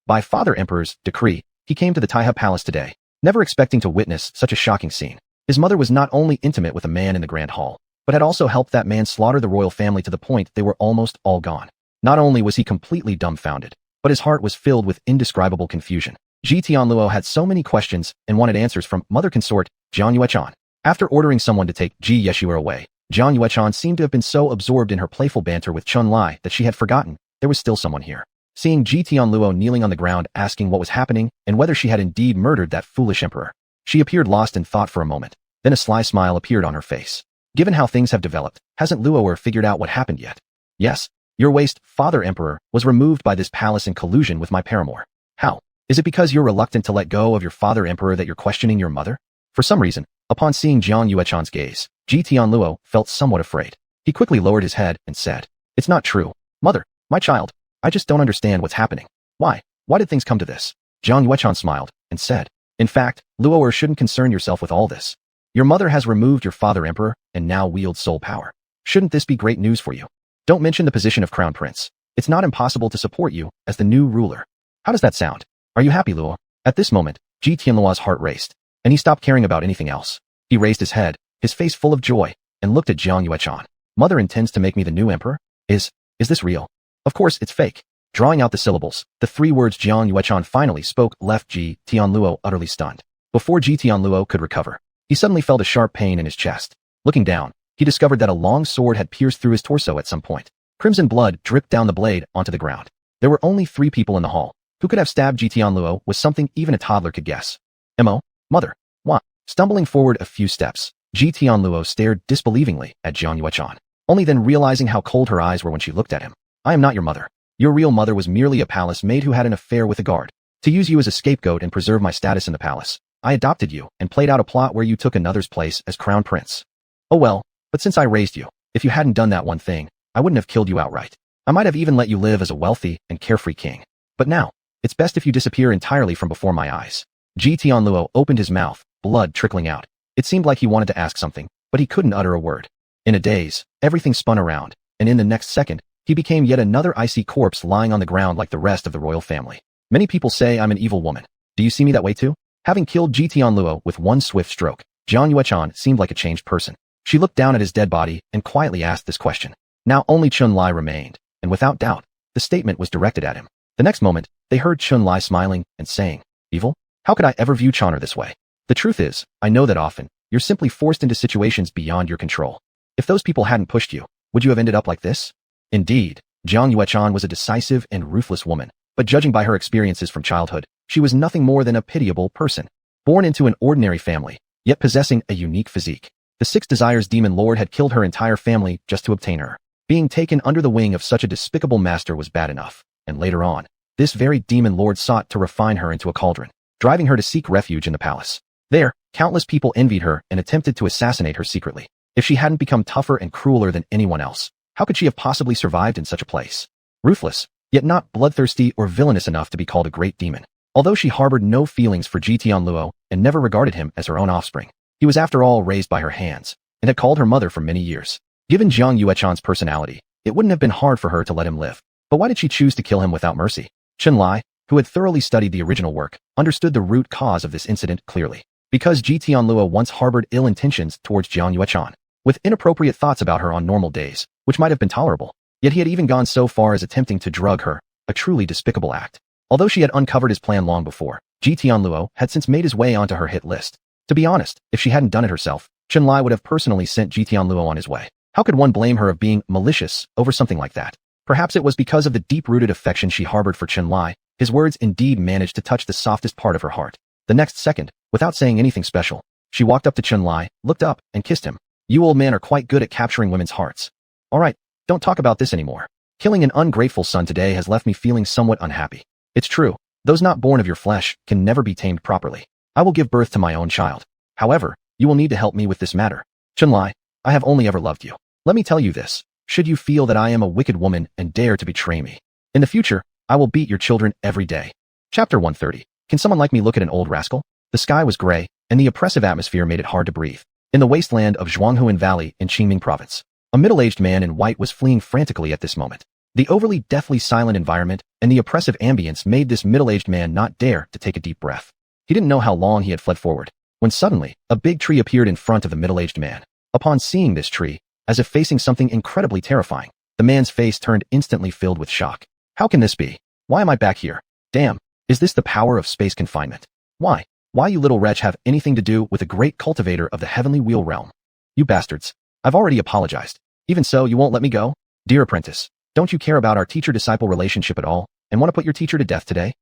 By Father Emperor's decree, he came to the Taihe Palace today, never expecting to witness such a shocking scene. His mother was not only intimate with a man in the Grand Hall, but had also helped that man slaughter the royal family to the point they were almost all gone. Not only was he completely dumbfounded, but his heart was filled with indescribable confusion. Ye Tian had so many questions and wanted answers from mother consort, Zhang Yuechan. After ordering someone to take Ji Yeshua away, Zhang Yuechan seemed to have been so absorbed in her playful banter with Chunlai that she had forgotten there was still someone here. Seeing Ye Tian kneeling on the ground asking what was happening and whether she had indeed murdered that foolish emperor, she appeared lost in thought for a moment. Then a sly smile appeared on her face. Given how things have developed, hasn't Luoer figured out what happened yet? Yes, your waste, Father Emperor, was removed by this palace in collusion with my paramour. How? Is it because you're reluctant to let go of your Father Emperor that you're questioning your mother? For some reason, upon seeing Zhang Yuechan's gaze, Ye Tian felt somewhat afraid. He quickly lowered his head and said, "It's not true. Mother, my child, I just don't understand what's happening. Why? Why did things come to this?" Zhang Yuechan smiled and said, "In fact, Luoer shouldn't concern yourself with all this. Your mother has removed your Father Emperor and now wields sole power. Shouldn't this be great news for you? Don't mention the position of Crown Prince. It's not impossible to support you as the new ruler. How does that sound? Are you happy, Luo?" At this moment, Ye Tian's heart raced, and he stopped caring about anything else. He raised his head, his face full of joy, and looked at Zhang Yuechan. "Mother intends to make me the new emperor? Is this real?" "Of course it's fake." Drawing out the syllables, the 3 words Zhang Yuechan finally spoke left Ye Tian utterly stunned. Before Ye Tian could recover, he suddenly felt a sharp pain in his chest. Looking down, he discovered that a long sword had pierced through his torso at some point. Crimson blood dripped down the blade onto the ground. There were only 3 people in the hall. Who could have stabbed Ye Tian was something even a toddler could guess. Mo, mother, what? Stumbling forward a few steps, Ye Tian stared disbelievingly at Zhang Yuechan, only then realizing how cold her eyes were when she looked at him. "I am not your mother. Your real mother was merely a palace maid who had an affair with a guard. To use you as a scapegoat and preserve my status in the palace, I adopted you and played out a plot where you took another's place as crown prince. Oh well, but since I raised you, if you hadn't done that one thing, I wouldn't have killed you outright. I might have even let you live as a wealthy and carefree king. But now, it's best if you disappear entirely from before my eyes." Ye Tian opened his mouth, blood trickling out. It seemed like he wanted to ask something, but he couldn't utter a word. In a daze, everything spun around, and in the next second, he became yet another icy corpse lying on the ground like the rest of the royal family. "Many people say I'm an evil woman. Do you see me that way too?" Having killed Ye Tian with one swift stroke, Zhang Yuechan seemed like a changed person. She looked down at his dead body and quietly asked this question. Now only Chunlai remained, and without doubt, the statement was directed at him. The next moment, they heard Chunlai smiling and saying, "Evil? How could I ever view Chon'er this way? The truth is, I know that often, you're simply forced into situations beyond your control. If those people hadn't pushed you, would you have ended up like this?" Indeed, Zhang Yuechan was a decisive and ruthless woman, but judging by her experiences from childhood, she was nothing more than a pitiable person. Born into an ordinary family, yet possessing a unique physique. The 6 Desires demon lord had killed her entire family just to obtain her. Being taken under the wing of such a despicable master was bad enough, and later on, this very demon lord sought to refine her into a cauldron, driving her to seek refuge in the palace. There, countless people envied her and attempted to assassinate her secretly. If she hadn't become tougher and crueler than anyone else, how could she have possibly survived in such a place? Ruthless, yet not bloodthirsty or villainous enough to be called a great demon. Although she harbored no feelings for Ye Tian and never regarded him as her own offspring, he was after all raised by her hands, and had called her mother for many years. Given Zhang Yuechan's personality, it wouldn't have been hard for her to let him live. But why did she choose to kill him without mercy? Chunlai, who had thoroughly studied the original work, understood the root cause of this incident clearly. Because Ye Tian once harbored ill intentions towards Zhang Yuechan, with inappropriate thoughts about her on normal days, which might have been tolerable. Yet he had even gone so far as attempting to drug her, a truly despicable act. Although she had uncovered his plan long before, Ye Tian had since made his way onto her hit list. To be honest, if she hadn't done it herself, Chen Lai would have personally sent Ye Tian Luo on his way. How could one blame her of being malicious over something like that? Perhaps it was because of the deep-rooted affection she harbored for Chen Lai. His words indeed managed to touch the softest part of her heart. The next second, without saying anything special, she walked up to Chen Lai, looked up, and kissed him. You old men are quite good at capturing women's hearts. All right, don't talk about this anymore. Killing an ungrateful son today has left me feeling somewhat unhappy. It's true, those not born of your flesh can never be tamed properly. I will give birth to my own child. However, you will need to help me with this matter. Chen Lai, I have only ever loved you. Let me tell you this. Should you feel that I am a wicked woman and dare to betray me, in the future, I will beat your children every day. Chapter 130. Can someone like me look at an old rascal? The sky was gray, and the oppressive atmosphere made it hard to breathe. In the wasteland of Xuanhuan Valley in Qingming Province, a middle-aged man in white was fleeing frantically at this moment. The overly deathly silent environment and the oppressive ambience made this middle-aged man not dare to take a deep breath. He didn't know how long he had fled forward, when suddenly, a big tree appeared in front of the middle-aged man. Upon seeing this tree, as if facing something incredibly terrifying, the man's face turned instantly filled with shock. How can this be? Why am I back here? Damn, is this the power of space confinement? Why you little wretch have anything to do with a great cultivator of the heavenly wheel realm? You bastards. I've already apologized. Even so, you won't let me go? Dear apprentice, don't you care about our teacher-disciple relationship at all, and want to put your teacher to death today?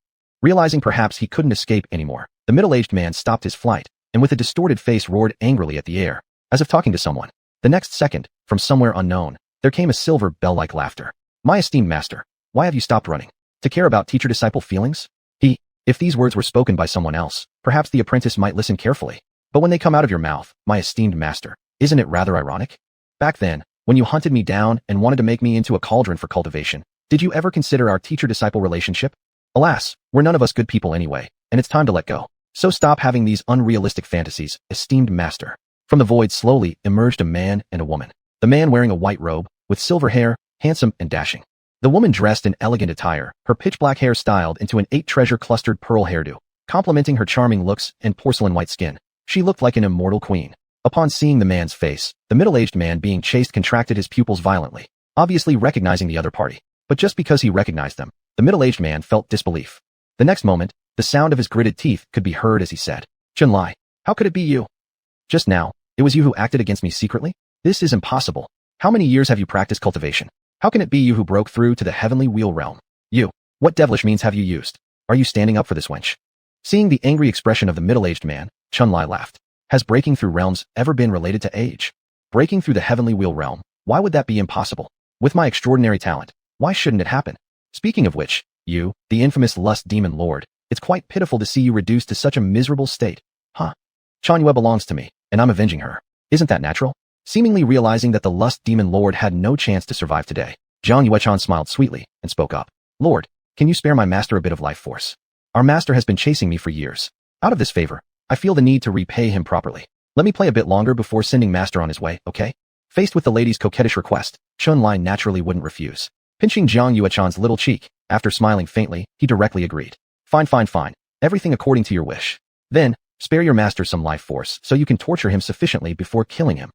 Realizing perhaps he couldn't escape anymore, the middle-aged man stopped his flight, and with a distorted face roared angrily at the air, as if talking to someone. The next second, from somewhere unknown, there came a silver bell-like laughter. My esteemed master, why have you stopped running? To care about teacher-disciple feelings? If these words were spoken by someone else, perhaps the apprentice might listen carefully. But when they come out of your mouth, my esteemed master, isn't it rather ironic? Back then, when you hunted me down and wanted to make me into a cauldron for cultivation, did you ever consider our teacher-disciple relationship? Alas, we're none of us good people anyway, and it's time to let go. So stop having these unrealistic fantasies, esteemed master. From the void slowly emerged a man and a woman. The man wearing a white robe, with silver hair, handsome and dashing. The woman dressed in elegant attire, her pitch-black hair styled into an 8-treasure-clustered pearl hairdo, complementing her charming looks and porcelain-white skin. She looked like an immortal queen. Upon seeing the man's face, the middle-aged man being chased contracted his pupils violently, obviously recognizing the other party. But just because he recognized them, the middle-aged man felt disbelief. The next moment, the sound of his gritted teeth could be heard as he said, Chen Lai, how could it be you? Just now, it was you who acted against me secretly? This is impossible. How many years have you practiced cultivation? How can it be you who broke through to the heavenly wheel realm? You, what devilish means have you used? Are you standing up for this wench? Seeing the angry expression of the middle-aged man, Chen Lai laughed. Has breaking through realms ever been related to age? Breaking through the heavenly wheel realm, why would that be impossible? With my extraordinary talent, why shouldn't it happen? Speaking of which, you, the infamous lust demon lord, it's quite pitiful to see you reduced to such a miserable state. Huh? Chuanyue belongs to me, and I'm avenging her. Isn't that natural? Seemingly realizing that the lust demon lord had no chance to survive today, Zhang Yuechan smiled sweetly and spoke up. Lord, can you spare my master a bit of life force? Our master has been chasing me for years. Out of this favor, I feel the need to repay him properly. Let me play a bit longer before sending master on his way, okay? Faced with the lady's coquettish request, Chen Lai naturally wouldn't refuse. Pinching Zhang Yuechan's little cheek, after smiling faintly, he directly agreed. Fine. Everything according to your wish. Then, spare your master some life force so you can torture him sufficiently before killing him.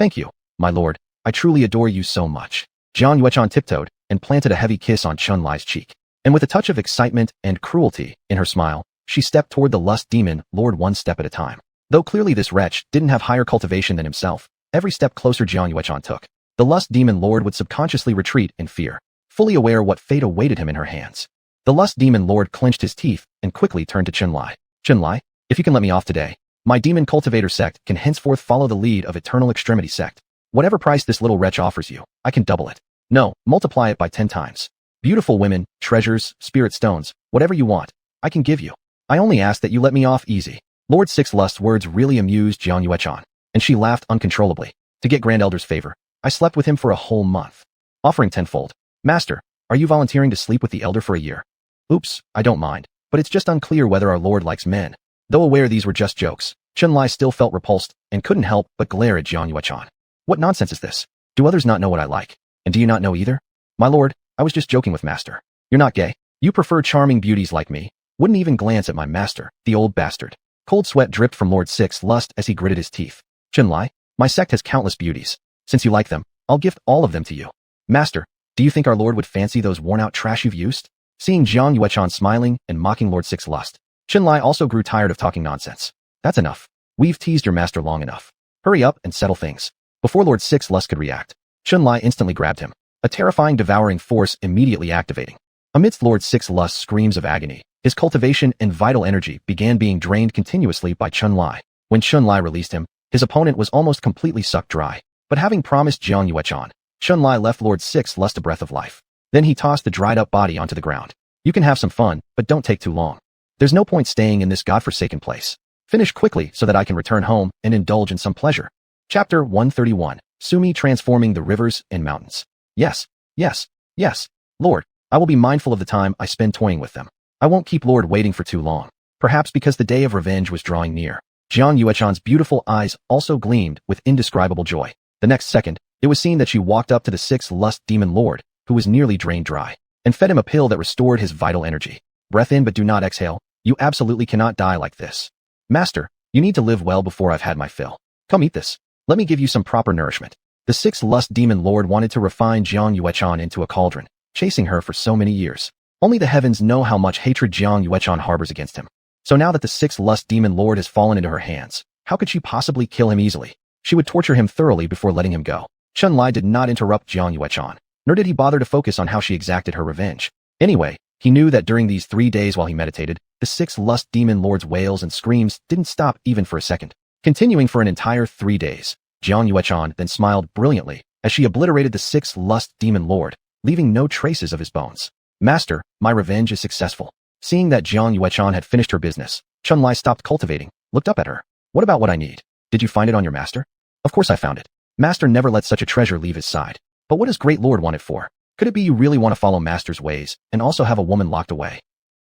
Thank you, my lord. I truly adore you so much. Zhang Yuechan tiptoed and planted a heavy kiss on Chen Lai's cheek. And with a touch of excitement and cruelty in her smile, she stepped toward the lust demon lord one step at a time. Though clearly this wretch didn't have higher cultivation than himself, every step closer Zhang Yuechan took, the lust demon lord would subconsciously retreat in fear, fully aware what fate awaited him in her hands. The lust demon lord clenched his teeth and quickly turned to Chen Lai. Chen Lai, if you can let me off today, my demon cultivator sect can henceforth follow the lead of eternal extremity sect. Whatever price this little wretch offers you, I can double it. No, multiply it by 10 times. Beautiful women, treasures, spirit stones, whatever you want, I can give you. I only ask that you let me off easy. Lord Six Lust's words really amused Zhang Yuechan, and she laughed uncontrollably. To get Grand Elder's favor, I slept with him for a whole month. Offering tenfold. Master, are you volunteering to sleep with the elder for a year? Oops, I don't mind, but it's just unclear whether our lord likes men. Though aware these were just jokes, Chen Lai still felt repulsed and couldn't help but glare at Zhang Yuechan. What nonsense is this? Do others not know what I like? And do you not know either? My lord, I was just joking with master. You're not gay. You prefer charming beauties like me. Wouldn't even glance at my master, the old bastard. Cold sweat dripped from Lord Six Lust as he gritted his teeth. Chen Lai, my sect has countless beauties. Since you like them, I'll gift all of them to you. Master, do you think our lord would fancy those worn-out trash you've used? Seeing Zhang Yuechan smiling and mocking Lord Six Lust, Chen Lai also grew tired of talking nonsense. That's enough. We've teased your master long enough. Hurry up and settle things. Before Lord Six Lust could react, Chun-Li instantly grabbed him, a terrifying devouring force immediately activating. Amidst Lord Six Lust's screams of agony, his cultivation and vital energy began being drained continuously by Chun-Li. When Chun-Li released him, his opponent was almost completely sucked dry. But having promised Jiang Yuechan, Chun-Li left Lord Six Lust a breath of life. Then he tossed the dried-up body onto the ground. You can have some fun, but don't take too long. There's no point staying in this godforsaken place. Finish quickly so that I can return home and indulge in some pleasure. Chapter 131. Sumi transforming the rivers and mountains. Yes, yes, yes, Lord, I will be mindful of the time I spend toying with them. I won't keep Lord waiting for too long. Perhaps because the day of revenge was drawing near. Jiang Yuechan's beautiful eyes also gleamed with indescribable joy. The next second, it was seen that she walked up to the Six Lust Demon Lord, who was nearly drained dry, and fed him a pill that restored his vital energy. Breath in but do not exhale. You absolutely cannot die like this. Master, you need to live well before I've had my fill. Come eat this. Let me give you some proper nourishment. The Six Lust Demon Lord wanted to refine Jiang Yuechan into a cauldron, chasing her for so many years. Only the heavens know how much hatred Jiang Yuechan harbors against him. So now that the Six Lust Demon Lord has fallen into her hands, how could she possibly kill him easily? She would torture him thoroughly before letting him go. Chun-Li did not interrupt Jiang Yuechan, nor did he bother to focus on how she exacted her revenge. Anyway, he knew that during these 3 days while he meditated, the Six Lust Demon Lord's wails and screams didn't stop even for a second. Continuing for an entire 3 days, Jiang Yuechan then smiled brilliantly as she obliterated the Six Lust Demon Lord, leaving no traces of his bones. Master, my revenge is successful. Seeing that Jiang Yuechan had finished her business, Chun-Li stopped cultivating, looked up at her. What about what I need? Did you find it on your master? Of course I found it. Master never let such a treasure leave his side. But what does Great Lord want it for? Could it be you really want to follow Master's ways and also have a woman locked away?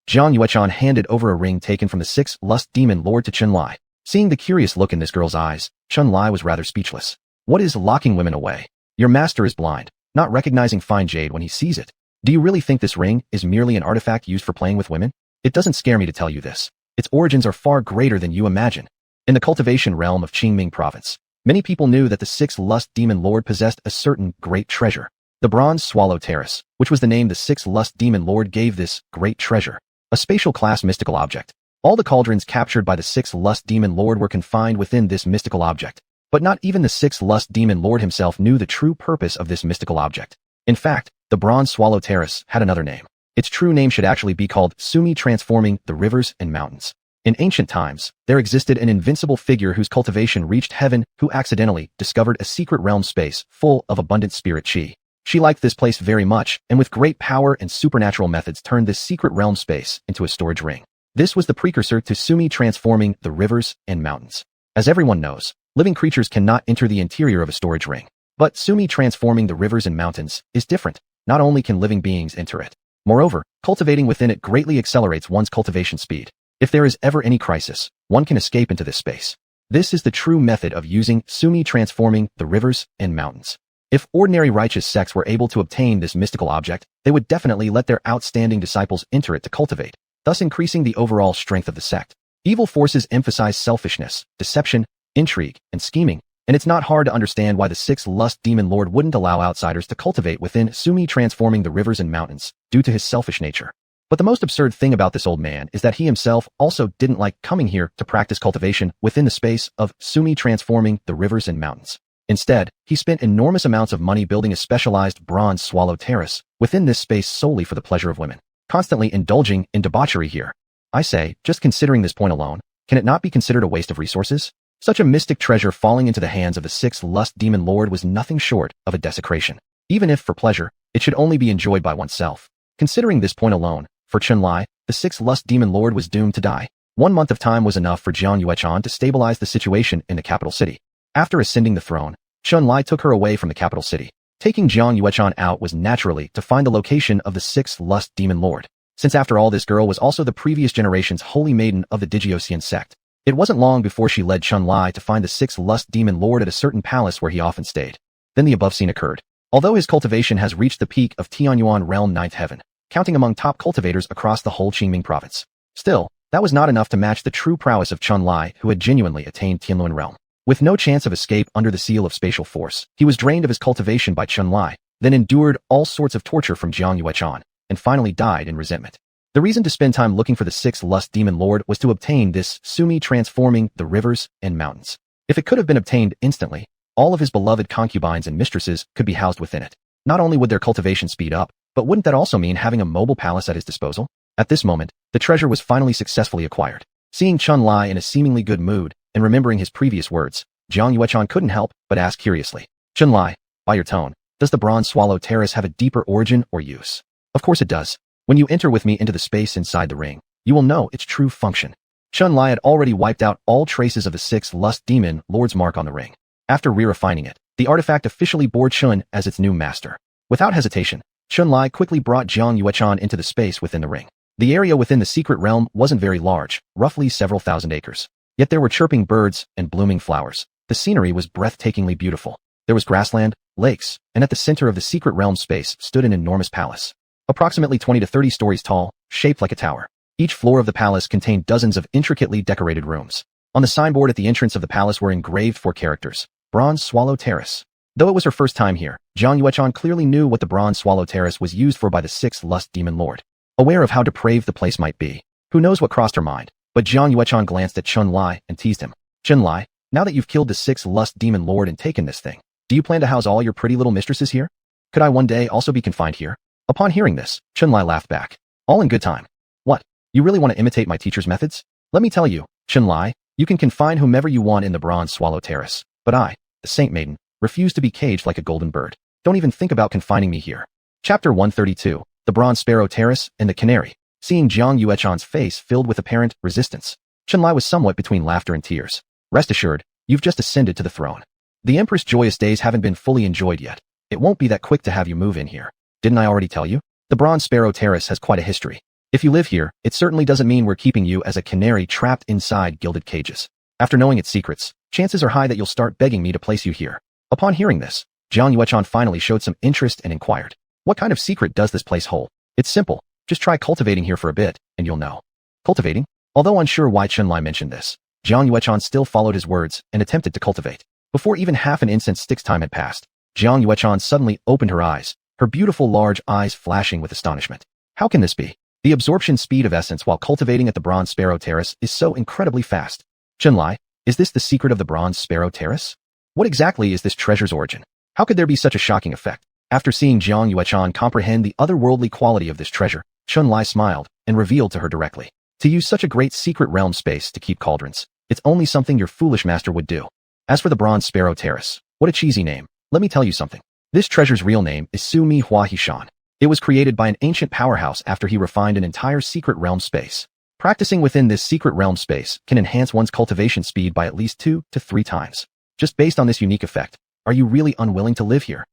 Jiang Yuechan handed over a ring taken from the Six Lust Demon Lord to Chun-Li. Seeing the curious look in this girl's eyes, Chun-Li was rather speechless. What is locking women away? Your master is blind, not recognizing fine jade when he sees it. Do you really think this ring is merely an artifact used for playing with women? It doesn't scare me to tell you this. Its origins are far greater than you imagine. In the cultivation realm of Qingming province, many people knew that the Six Lust Demon Lord possessed a certain great treasure. The Bronze Swallow Terrace, which was the name the Six Lust Demon Lord gave this great treasure. A spatial class mystical object. All the cauldrons captured by the Six Lust Demon Lord were confined within this mystical object. But not even the Six Lust Demon Lord himself knew the true purpose of this mystical object. In fact, the Bronze Swallow Terrace had another name. Its true name should actually be called Sumi transforming the rivers and mountains. In ancient times, there existed an invincible figure whose cultivation reached heaven who accidentally discovered a secret realm space full of abundant spirit chi. She liked this place very much and with great power and supernatural methods turned this secret realm space into a storage ring. This was the precursor to Sumi transforming the rivers and mountains. As everyone knows, living creatures cannot enter the interior of a storage ring. But Sumi transforming the rivers and mountains is different. Not only can living beings enter it. Moreover, cultivating within it greatly accelerates one's cultivation speed. If there is ever any crisis, one can escape into this space. This is the true method of using Sumi transforming the rivers and mountains. If ordinary righteous sects were able to obtain this mystical object, they would definitely let their outstanding disciples enter it to cultivate, thus increasing the overall strength of the sect. Evil forces emphasize selfishness, deception, intrigue, and scheming, and it's not hard to understand why the Six Lust Demon Lord wouldn't allow outsiders to cultivate within Sumi transforming the rivers and mountains, due to his selfish nature. But the most absurd thing about this old man is that he himself also didn't like coming here to practice cultivation within the space of Sumi transforming the rivers and mountains. Instead, he spent enormous amounts of money building a specialized Bronze Swallow Terrace within this space solely for the pleasure of women, constantly indulging in debauchery here. I say, just considering this point alone, can it not be considered a waste of resources? Such a mystic treasure falling into the hands of the Six Lust Demon Lord was nothing short of a desecration. Even if, for pleasure, it should only be enjoyed by oneself. Considering this point alone, for Chun-Li, the Six Lust Demon Lord was doomed to die. 1 month of time was enough for Jiang Yuechan to stabilize the situation in the capital city. After ascending the throne, Chun-Li took her away from the capital city. Taking Jiang Yuechan out was naturally to find the location of the Six Lust Demon Lord. Since after all this girl was also the previous generation's holy maiden of the Digiosian sect. It wasn't long before she led Chun-Li to find the Six Lust Demon Lord at a certain palace where he often stayed. Then the above scene occurred. Although his cultivation has reached the peak of Tianyuan Realm 9th Heaven, counting among top cultivators across the whole Qingming province. Still, that was not enough to match the true prowess of Chun-Li who had genuinely attained Tianluan Realm. With no chance of escape under the seal of spatial force, he was drained of his cultivation by Chun-Li, then endured all sorts of torture from Jiang Yuechan, and finally died in resentment. The reason to spend time looking for the Six Lust Demon Lord was to obtain this Sumi transforming the rivers and mountains. If it could have been obtained instantly, all of his beloved concubines and mistresses could be housed within it. Not only would their cultivation speed up, but wouldn't that also mean having a mobile palace at his disposal? At this moment, the treasure was finally successfully acquired. Seeing Chun-Li in a seemingly good mood, and remembering his previous words, Jiang Yuechan couldn't help but ask curiously, Chun-Li, by your tone, does the bronze swallow terrace have a deeper origin or use? Of course it does. When you enter with me into the space inside the ring, you will know its true function. Chun-Li had already wiped out all traces of the 6th Lust Demon Lord's mark on the ring. After re-refining it, the artifact officially bore Chun as its new master. Without hesitation, Chun-Li quickly brought Jiang Yuechan into the space within the ring. The area within the secret realm wasn't very large, roughly several thousand acres. Yet there were chirping birds and blooming flowers. The scenery was breathtakingly beautiful. There was grassland, lakes, and at the center of the secret realm space stood an enormous palace. Approximately 20 to 30 stories tall, shaped like a tower. Each floor of the palace contained dozens of intricately decorated rooms. On the signboard at the entrance of the palace were engraved 4 characters. Bronze Swallow Terrace. Though it was her first time here, Jiang Yuechan clearly knew what the Bronze Swallow Terrace was used for by the 6th Lust Demon Lord. Aware of how depraved the place might be, who knows what crossed her mind, but Jiang Yuechan glanced at Chun-Li and teased him. Chun-Li, now that you've killed the 6th Lust Demon Lord and taken this thing, do you plan to house all your pretty little mistresses here? Could I one day also be confined here? Upon hearing this, Chun-Li laughed back. All in good time. What? You really want to imitate my teacher's methods? Let me tell you, Chun-Li, you can confine whomever you want in the Bronze Swallow Terrace, but I, the Saint Maiden, refuse to be caged like a golden bird. Don't even think about confining me here. Chapter 132, The Bronze Sparrow Terrace and the Canary. Seeing Jiang Yuechan's face filled with apparent resistance, Chun-Li was somewhat between laughter and tears. Rest assured, you've just ascended to the throne. The Empress' joyous days haven't been fully enjoyed yet. It won't be that quick to have you move in here. Didn't I already tell you? The Bronze Sparrow Terrace has quite a history. If you live here, it certainly doesn't mean we're keeping you as a canary trapped inside gilded cages. After knowing its secrets, chances are high that you'll start begging me to place you here. Upon hearing this, Jiang Yuechan finally showed some interest and inquired, what kind of secret does this place hold? It's simple. Just try cultivating here for a bit, and you'll know. Cultivating? Although unsure why Chun-Li mentioned this, Jiang Yuechan still followed his words and attempted to cultivate. Before even half an incense stick's time had passed, Jiang Yuechan suddenly opened her eyes, her beautiful large eyes flashing with astonishment. How can this be? The absorption speed of essence while cultivating at the Bronze Sparrow Terrace is so incredibly fast. Chun-Li, is this the secret of the Bronze Sparrow Terrace? What exactly is this treasure's origin? How could there be such a shocking effect? After seeing Jiang Yuechan comprehend the otherworldly quality of this treasure, Chun-Li smiled and revealed to her directly. To use such a great secret realm space to keep cauldrons, it's only something your foolish master would do. As for the Bronze Sparrow Terrace, what a cheesy name. Let me tell you something. This treasure's real name is Su Mi Hua Hishan. It was created by an ancient powerhouse after he refined an entire secret realm space. Practicing within this secret realm space can enhance one's cultivation speed by at least 2 to 3 times. Just based on this unique effect, are you really unwilling to live here?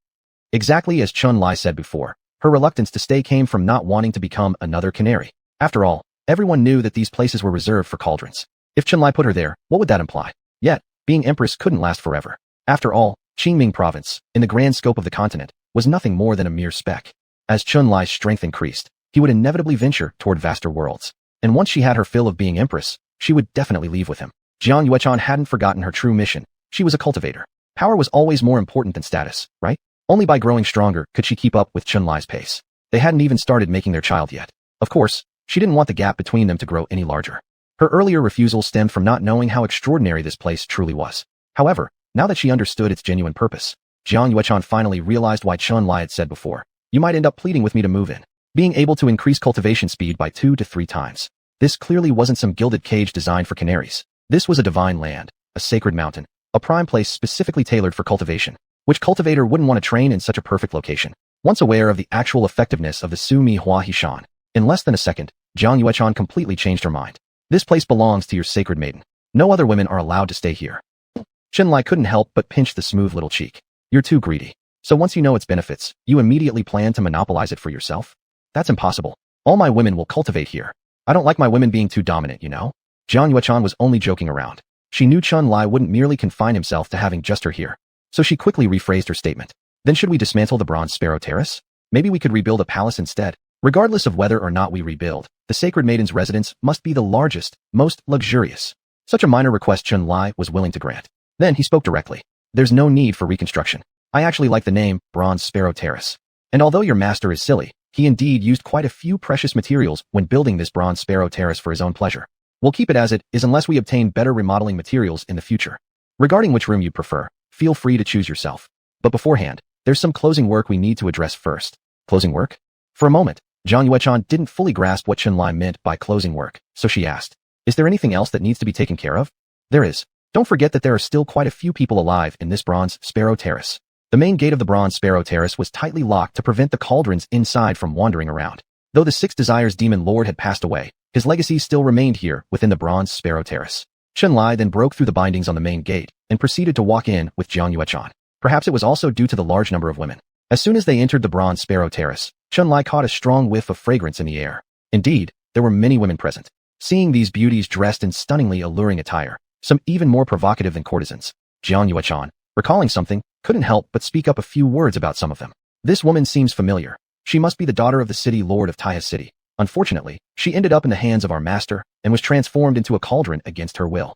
Exactly as Chun-Li said before, her reluctance to stay came from not wanting to become another canary. After all, everyone knew that these places were reserved for cauldrons. If Chun-Li put her there, what would that imply? Yet, being empress couldn't last forever. After all, Qingming province, in the grand scope of the continent, was nothing more than a mere speck. As Chun-Li's strength increased, he would inevitably venture toward vaster worlds. And once she had her fill of being empress, she would definitely leave with him. Jiang Yuechan hadn't forgotten her true mission. She was a cultivator. Power was always more important than status, right? Only by growing stronger could she keep up with Chun-Li's pace. They hadn't even started making their child yet. Of course, she didn't want the gap between them to grow any larger. Her earlier refusal stemmed from not knowing how extraordinary this place truly was. However, now that she understood its genuine purpose, Jiang Yuechan finally realized why Chun-Li had said before, you might end up pleading with me to move in. Being able to increase cultivation speed by 2 to 3 times. This clearly wasn't some gilded cage designed for canaries. This was a divine land, a sacred mountain, a prime place specifically tailored for cultivation. Which cultivator wouldn't want to train in such a perfect location? Once aware of the actual effectiveness of the Su Mi Hua Hishan, in less than a second, Jiang Yuechan completely changed her mind. This place belongs to your sacred maiden. No other women are allowed to stay here. Chun-Li couldn't help but pinch the smooth little cheek. You're too greedy. So once you know its benefits, you immediately plan to monopolize it for yourself? That's impossible. All my women will cultivate here. I don't like my women being too dominant, you know? Jiang Yuechan was only joking around. She knew Chun-Li wouldn't merely confine himself to having just her here. So she quickly rephrased her statement. Then should we dismantle the Bronze Sparrow Terrace? Maybe we could rebuild a palace instead. Regardless of whether or not we rebuild, the Sacred Maiden's residence must be the largest, most luxurious. Such a minor request Chun-Li was willing to grant. Then he spoke directly. There's no need for reconstruction. I actually like the name Bronze Sparrow Terrace. And although your master is silly, he indeed used quite a few precious materials when building this Bronze Sparrow Terrace for his own pleasure. We'll keep it as it is unless we obtain better remodeling materials in the future. Regarding which room you'd prefer, feel free to choose yourself. But beforehand, there's some closing work we need to address first. Closing work? For a moment, Zhang Yuechan didn't fully grasp what Chunlai meant by closing work, so she asked, is there anything else that needs to be taken care of? There is. Don't forget that there are still quite a few people alive in this Bronze Sparrow Terrace. The main gate of the Bronze Sparrow Terrace was tightly locked to prevent the cauldrons inside from wandering around. Though the Six Desires Demon Lord had passed away, his legacy still remained here within the Bronze Sparrow Terrace. Chunlai then broke through the bindings on the main gate and proceeded to walk in with Zhang Yuechan. Perhaps it was also due to the large number of women. As soon as they entered the Bronze Sparrow Terrace, Chunlai caught a strong whiff of fragrance in the air. Indeed, there were many women present. Seeing these beauties dressed in stunningly alluring attire, some even more provocative than courtesans, Zhang Yuechan, recalling something, couldn't help but speak up a few words about some of them. This woman seems familiar. She must be the daughter of the city lord of Taiha City. Unfortunately, she ended up in the hands of our master and was transformed into a cauldron against her will.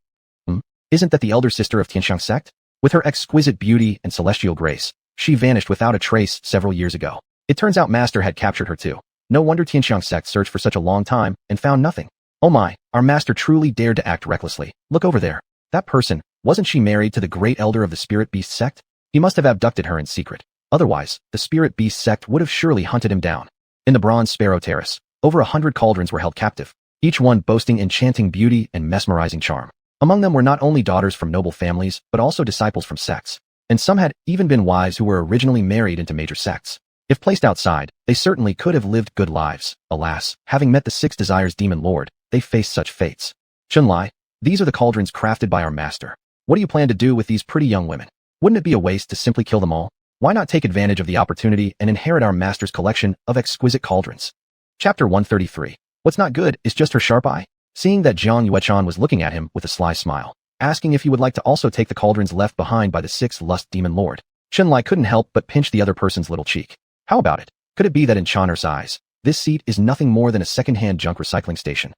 Isn't that the elder sister of Tianxiang sect? With her exquisite beauty and celestial grace, she vanished without a trace several years ago. It turns out master had captured her too. No wonder Tianxiang sect searched for such a long time and found nothing. Oh my, our master truly dared to act recklessly. Look over there. That person, wasn't she married to the great elder of the Spirit Beast sect? He must have abducted her in secret. Otherwise, the Spirit Beast sect would have surely hunted him down. In the Bronze Sparrow Terrace, over 100 cauldrons were held captive, each one boasting enchanting beauty and mesmerizing charm. Among them were not only daughters from noble families, but also disciples from sects. And some had even been wives who were originally married into major sects. If placed outside, they certainly could have lived good lives. Alas, having met the Six Desires Demon Lord, they faced such fates. Chunlai, these are the cauldrons crafted by our master. What do you plan to do with these pretty young women? Wouldn't it be a waste to simply kill them all? Why not take advantage of the opportunity and inherit our master's collection of exquisite cauldrons? Chapter 133. What's not good is just her sharp eye. Seeing that Zhang Yuechan was looking at him with a sly smile, asking if he would like to also take the cauldrons left behind by the Sixth Lust Demon Lord, Chunlai couldn't help but pinch the other person's little cheek. How about it? Could it be that in Channer's eyes, this seat is nothing more than a second-hand junk recycling station?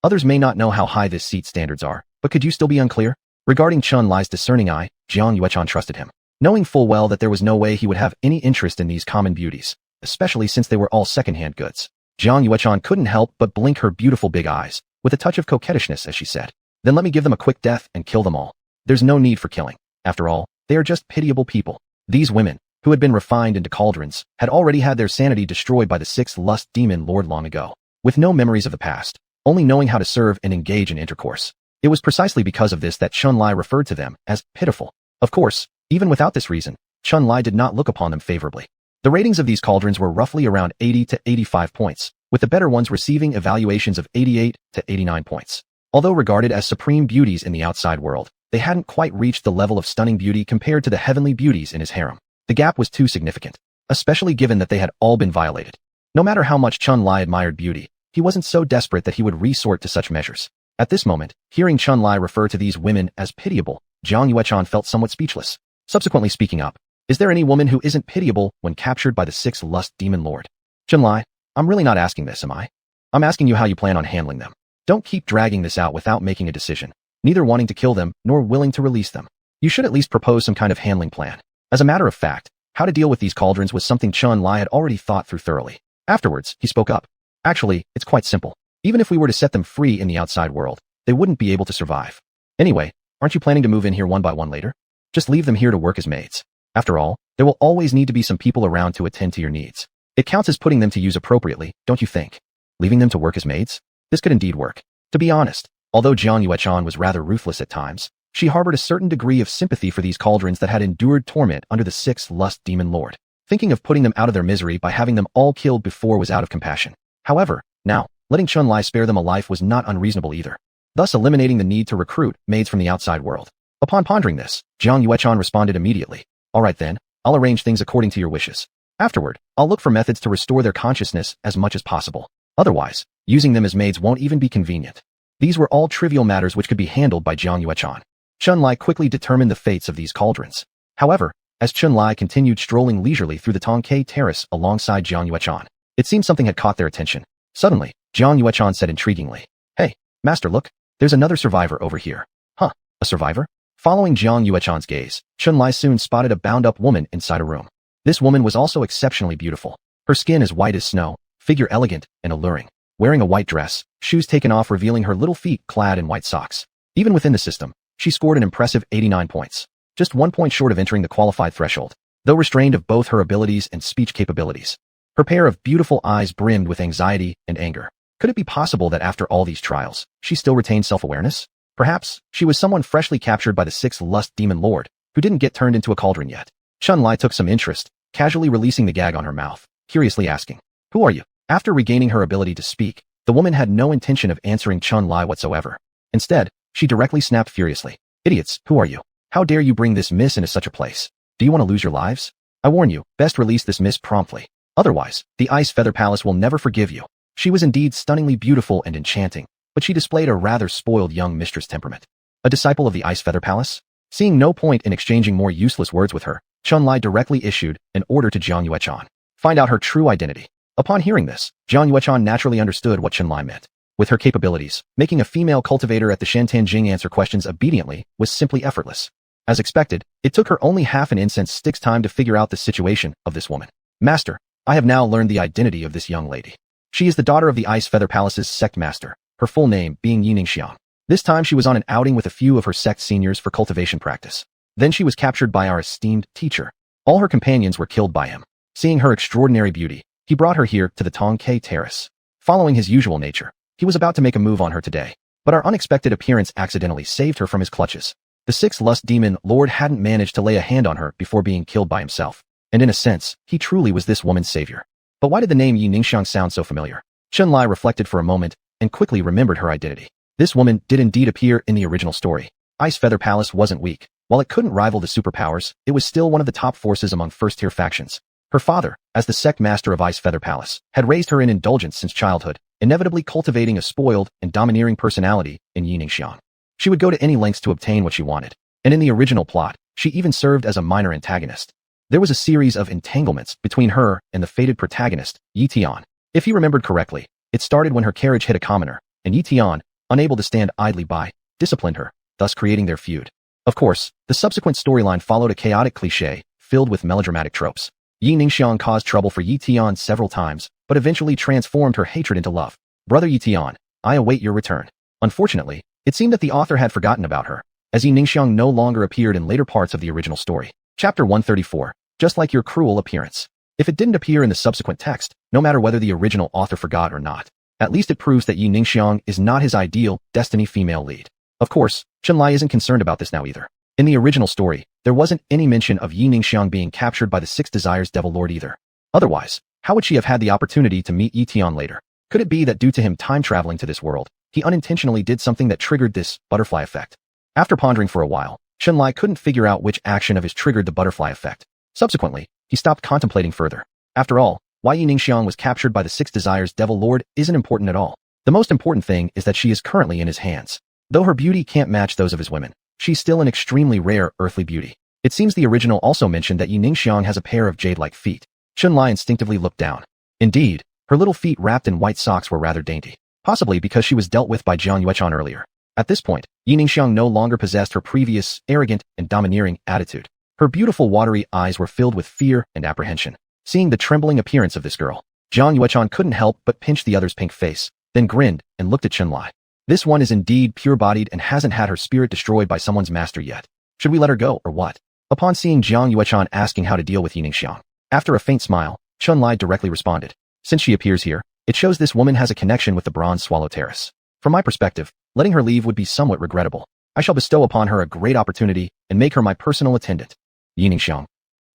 Others may not know how high this seat standards are, but could you still be unclear? Regarding Chunlai's discerning eye, Zhang Yuechan trusted him, knowing full well that there was no way he would have any interest in these common beauties, especially since they were all second-hand goods. Zhang Yuechan couldn't help but blink her beautiful big eyes, with a touch of coquettishness as she said, then let me give them a quick death and kill them all. There's no need for killing. After all, they are just pitiable people. These women, who had been refined into cauldrons, had already had their sanity destroyed by the Sixth Lust Demon Lord long ago, with no memories of the past, only knowing how to serve and engage in intercourse. It was precisely because of this that Chunlai referred to them as pitiful. Of course, even without this reason, Chunlai did not look upon them favorably. The ratings of these cauldrons were roughly around 80 to 85 points, with the better ones receiving evaluations of 88 to 89 points. Although regarded as supreme beauties in the outside world, they hadn't quite reached the level of stunning beauty compared to the heavenly beauties in his harem. The gap was too significant, especially given that they had all been violated. No matter how much Chunlai admired beauty, he wasn't so desperate that he would resort to such measures. At this moment, hearing Chunlai refer to these women as pitiable, Zhang Yuechan felt somewhat speechless. Subsequently speaking up, is there any woman who isn't pitiable when captured by the Sixth Lust Demon Lord? Chunlai, I'm really not asking this, am I? I'm asking you how you plan on handling them. Don't keep dragging this out without making a decision, neither wanting to kill them nor willing to release them. You should at least propose some kind of handling plan. As a matter of fact, how to deal with these cauldrons was something Chunlai had already thought through thoroughly. Afterwards, he spoke up. Actually, it's quite simple. Even if we were to set them free in the outside world, they wouldn't be able to survive. Anyway, aren't you planning to move in here one by one later? Just leave them here to work as maids. After all, there will always need to be some people around to attend to your needs. It counts as putting them to use appropriately, don't you think? Leaving them to work as maids? This could indeed work. To be honest, although Zhang Yuechan was rather ruthless at times, she harbored a certain degree of sympathy for these cauldrons that had endured torment under the Sixth Lust Demon Lord. Thinking of putting them out of their misery by having them all killed before was out of compassion. However, now, letting Chunlai spare them a life was not unreasonable either, thus eliminating the need to recruit maids from the outside world. Upon pondering this, Zhang Yuechan responded immediately. All right then, I'll arrange things according to your wishes. Afterward, I'll look for methods to restore their consciousness as much as possible. Otherwise, using them as maids won't even be convenient. These were all trivial matters which could be handled by Zhang Yuechan. Chunlai quickly determined the fates of these cauldrons. However, as Chunlai continued strolling leisurely through the Tongkai Terrace alongside Zhang Yuechan, it seemed something had caught their attention. Suddenly, Zhang Yuechan said intriguingly, "Hey, master, look, there's another survivor over here." Huh, a survivor? Following Zhang Yuechan's gaze, Chunlai soon spotted a bound-up woman inside a room. This woman was also exceptionally beautiful. Her skin as white as snow, figure elegant and alluring, wearing a white dress, shoes taken off revealing her little feet clad in white socks. Even within the system, She scored an impressive 89 points, just 1 point short of entering the qualified threshold, though restrained of both her abilities and speech capabilities. Her pair of beautiful eyes brimmed with anxiety and anger. Could it be possible that after all these trials, she still retained self-awareness? Perhaps she was someone freshly captured by the sixth lust demon lord, who didn't get turned into a cauldron yet. Chun-Li took some interest, casually releasing the gag on her mouth, curiously asking, "Who are you?" After regaining her ability to speak, the woman had no intention of answering Chun-Li whatsoever. Instead, she directly snapped furiously, "Idiots, who are you? How dare you bring this miss into such a place? Do you want to lose your lives? I warn you, best release this miss promptly. Otherwise, the Ice Feather Palace will never forgive you." She was indeed stunningly beautiful and enchanting, but she displayed a rather spoiled young mistress temperament. A disciple of the Ice Feather Palace? Seeing no point in exchanging more useless words with her, Chun-Li directly issued an order to Jiang Yuechan. Find out her true identity. Upon hearing this, Jiang Yuechan naturally understood what Chun-Li meant. With her capabilities, making a female cultivator at the Shantan Jing answer questions obediently was simply effortless. As expected, it took her only half an incense stick's time to figure out the situation of this woman. "Master, I have now learned the identity of this young lady. She is the daughter of the Ice Feather Palace's sect master, her full name being Ye Xiang. This time she was on an outing with a few of her sect seniors for cultivation practice. Then she was captured by our esteemed teacher. All her companions were killed by him. Seeing her extraordinary beauty, he brought her here to the Tong Kei Terrace. Following his usual nature, he was about to make a move on her today, but our unexpected appearance accidentally saved her from his clutches. The sixth lust demon lord hadn't managed to lay a hand on her before being killed by himself, and in a sense, he truly was this woman's savior. But why did the name Ye Xiang sound so familiar? Chun-Li reflected for a moment and quickly remembered her identity. This woman did indeed appear in the original story. Ice Feather Palace wasn't weak. While it couldn't rival the superpowers, it was still one of the top forces among first-tier factions. Her father, as the sect master of Ice Feather Palace, had raised her in indulgence since childhood, inevitably cultivating a spoiled and domineering personality in Ye Xiang. She would go to any lengths to obtain what she wanted, and in the original plot, she even served as a minor antagonist. There was a series of entanglements between her and the fated protagonist, Ye Tian. If he remembered correctly, it started when her carriage hit a commoner, and Ye Tian, unable to stand idly by, disciplined her, thus creating their feud. Of course, the subsequent storyline followed a chaotic cliché, filled with melodramatic tropes. Ye Xiang caused trouble for Ye Tian several times, but eventually transformed her hatred into love. "Brother Ye Tian, I await your return." Unfortunately, it seemed that the author had forgotten about her, as Ye Xiang no longer appeared in later parts of the original story. Chapter 134, just like your cruel appearance. If it didn't appear in the subsequent text, no matter whether the original author forgot or not, at least it proves that Ye Xiang is not his ideal destiny female lead. Of course, Chun-Li isn't concerned about this now either. In the original story, there wasn't any mention of Ye Xiang being captured by the Six Desires Devil Lord either. Otherwise, how would she have had the opportunity to meet Ye Tian later? Could it be that due to him time traveling to this world, he unintentionally did something that triggered this butterfly effect? After pondering for a while, Chun-Li couldn't figure out which action of his triggered the butterfly effect. Subsequently, he stopped contemplating further. After all, why Ye Xiang was captured by the Six Desires Devil Lord isn't important at all. The most important thing is that she is currently in his hands. Though her beauty can't match those of his women, she's still an extremely rare earthly beauty. It seems the original also mentioned that Ye Xiang has a pair of jade-like feet. Chun-Li instinctively looked down. Indeed, her little feet wrapped in white socks were rather dainty, possibly because she was dealt with by Jiang Yuechan earlier. At this point, Ye Xiang no longer possessed her previous arrogant and domineering attitude. Her beautiful watery eyes were filled with fear and apprehension. Seeing the trembling appearance of this girl, Jiang Yuechan couldn't help but pinch the other's pink face, then grinned and looked at Chun-Li. This one is indeed pure-bodied and hasn't had her spirit destroyed by someone's master yet. Should we let her go, or what? Upon seeing Jiang Yuechan asking how to deal with Ye Xiang, after a faint smile, Chun-Li directly responded. "Since she appears here, it shows this woman has a connection with the Bronze Swallow Terrace. From my perspective, letting her leave would be somewhat regrettable. I shall bestow upon her a great opportunity and make her my personal attendant." Ye Xiang,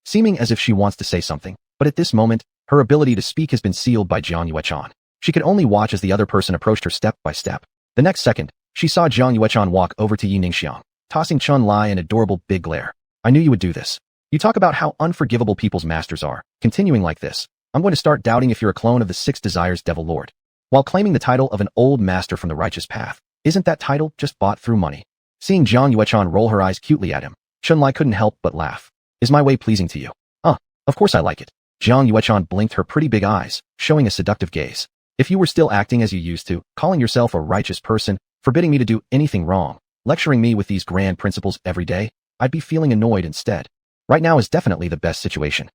seeming as if she wants to say something, but at this moment, her ability to speak has been sealed by Jiang Yuechan. She could only watch as the other person approached her step by step. The next second, she saw Jiang Yuechan walk over to Ye Xiang, tossing Chun-Li an adorable big glare. "I knew you would do this. You talk about how unforgivable people's masters are. Continuing like this, I'm going to start doubting if you're a clone of the Six Desires Devil Lord." While claiming the title of an old master from the righteous path, isn't that title just bought through money? Seeing Jiang Yuechan roll her eyes cutely at him, Chun-Li couldn't help but laugh. "Is my way pleasing to you?" Of course I like it." Jiang Yuechan blinked her pretty big eyes, showing a seductive gaze. "If you were still acting as you used to, calling yourself a righteous person, forbidding me to do anything wrong, lecturing me with these grand principles every day, I'd be feeling annoyed instead. Right now is definitely the best situation.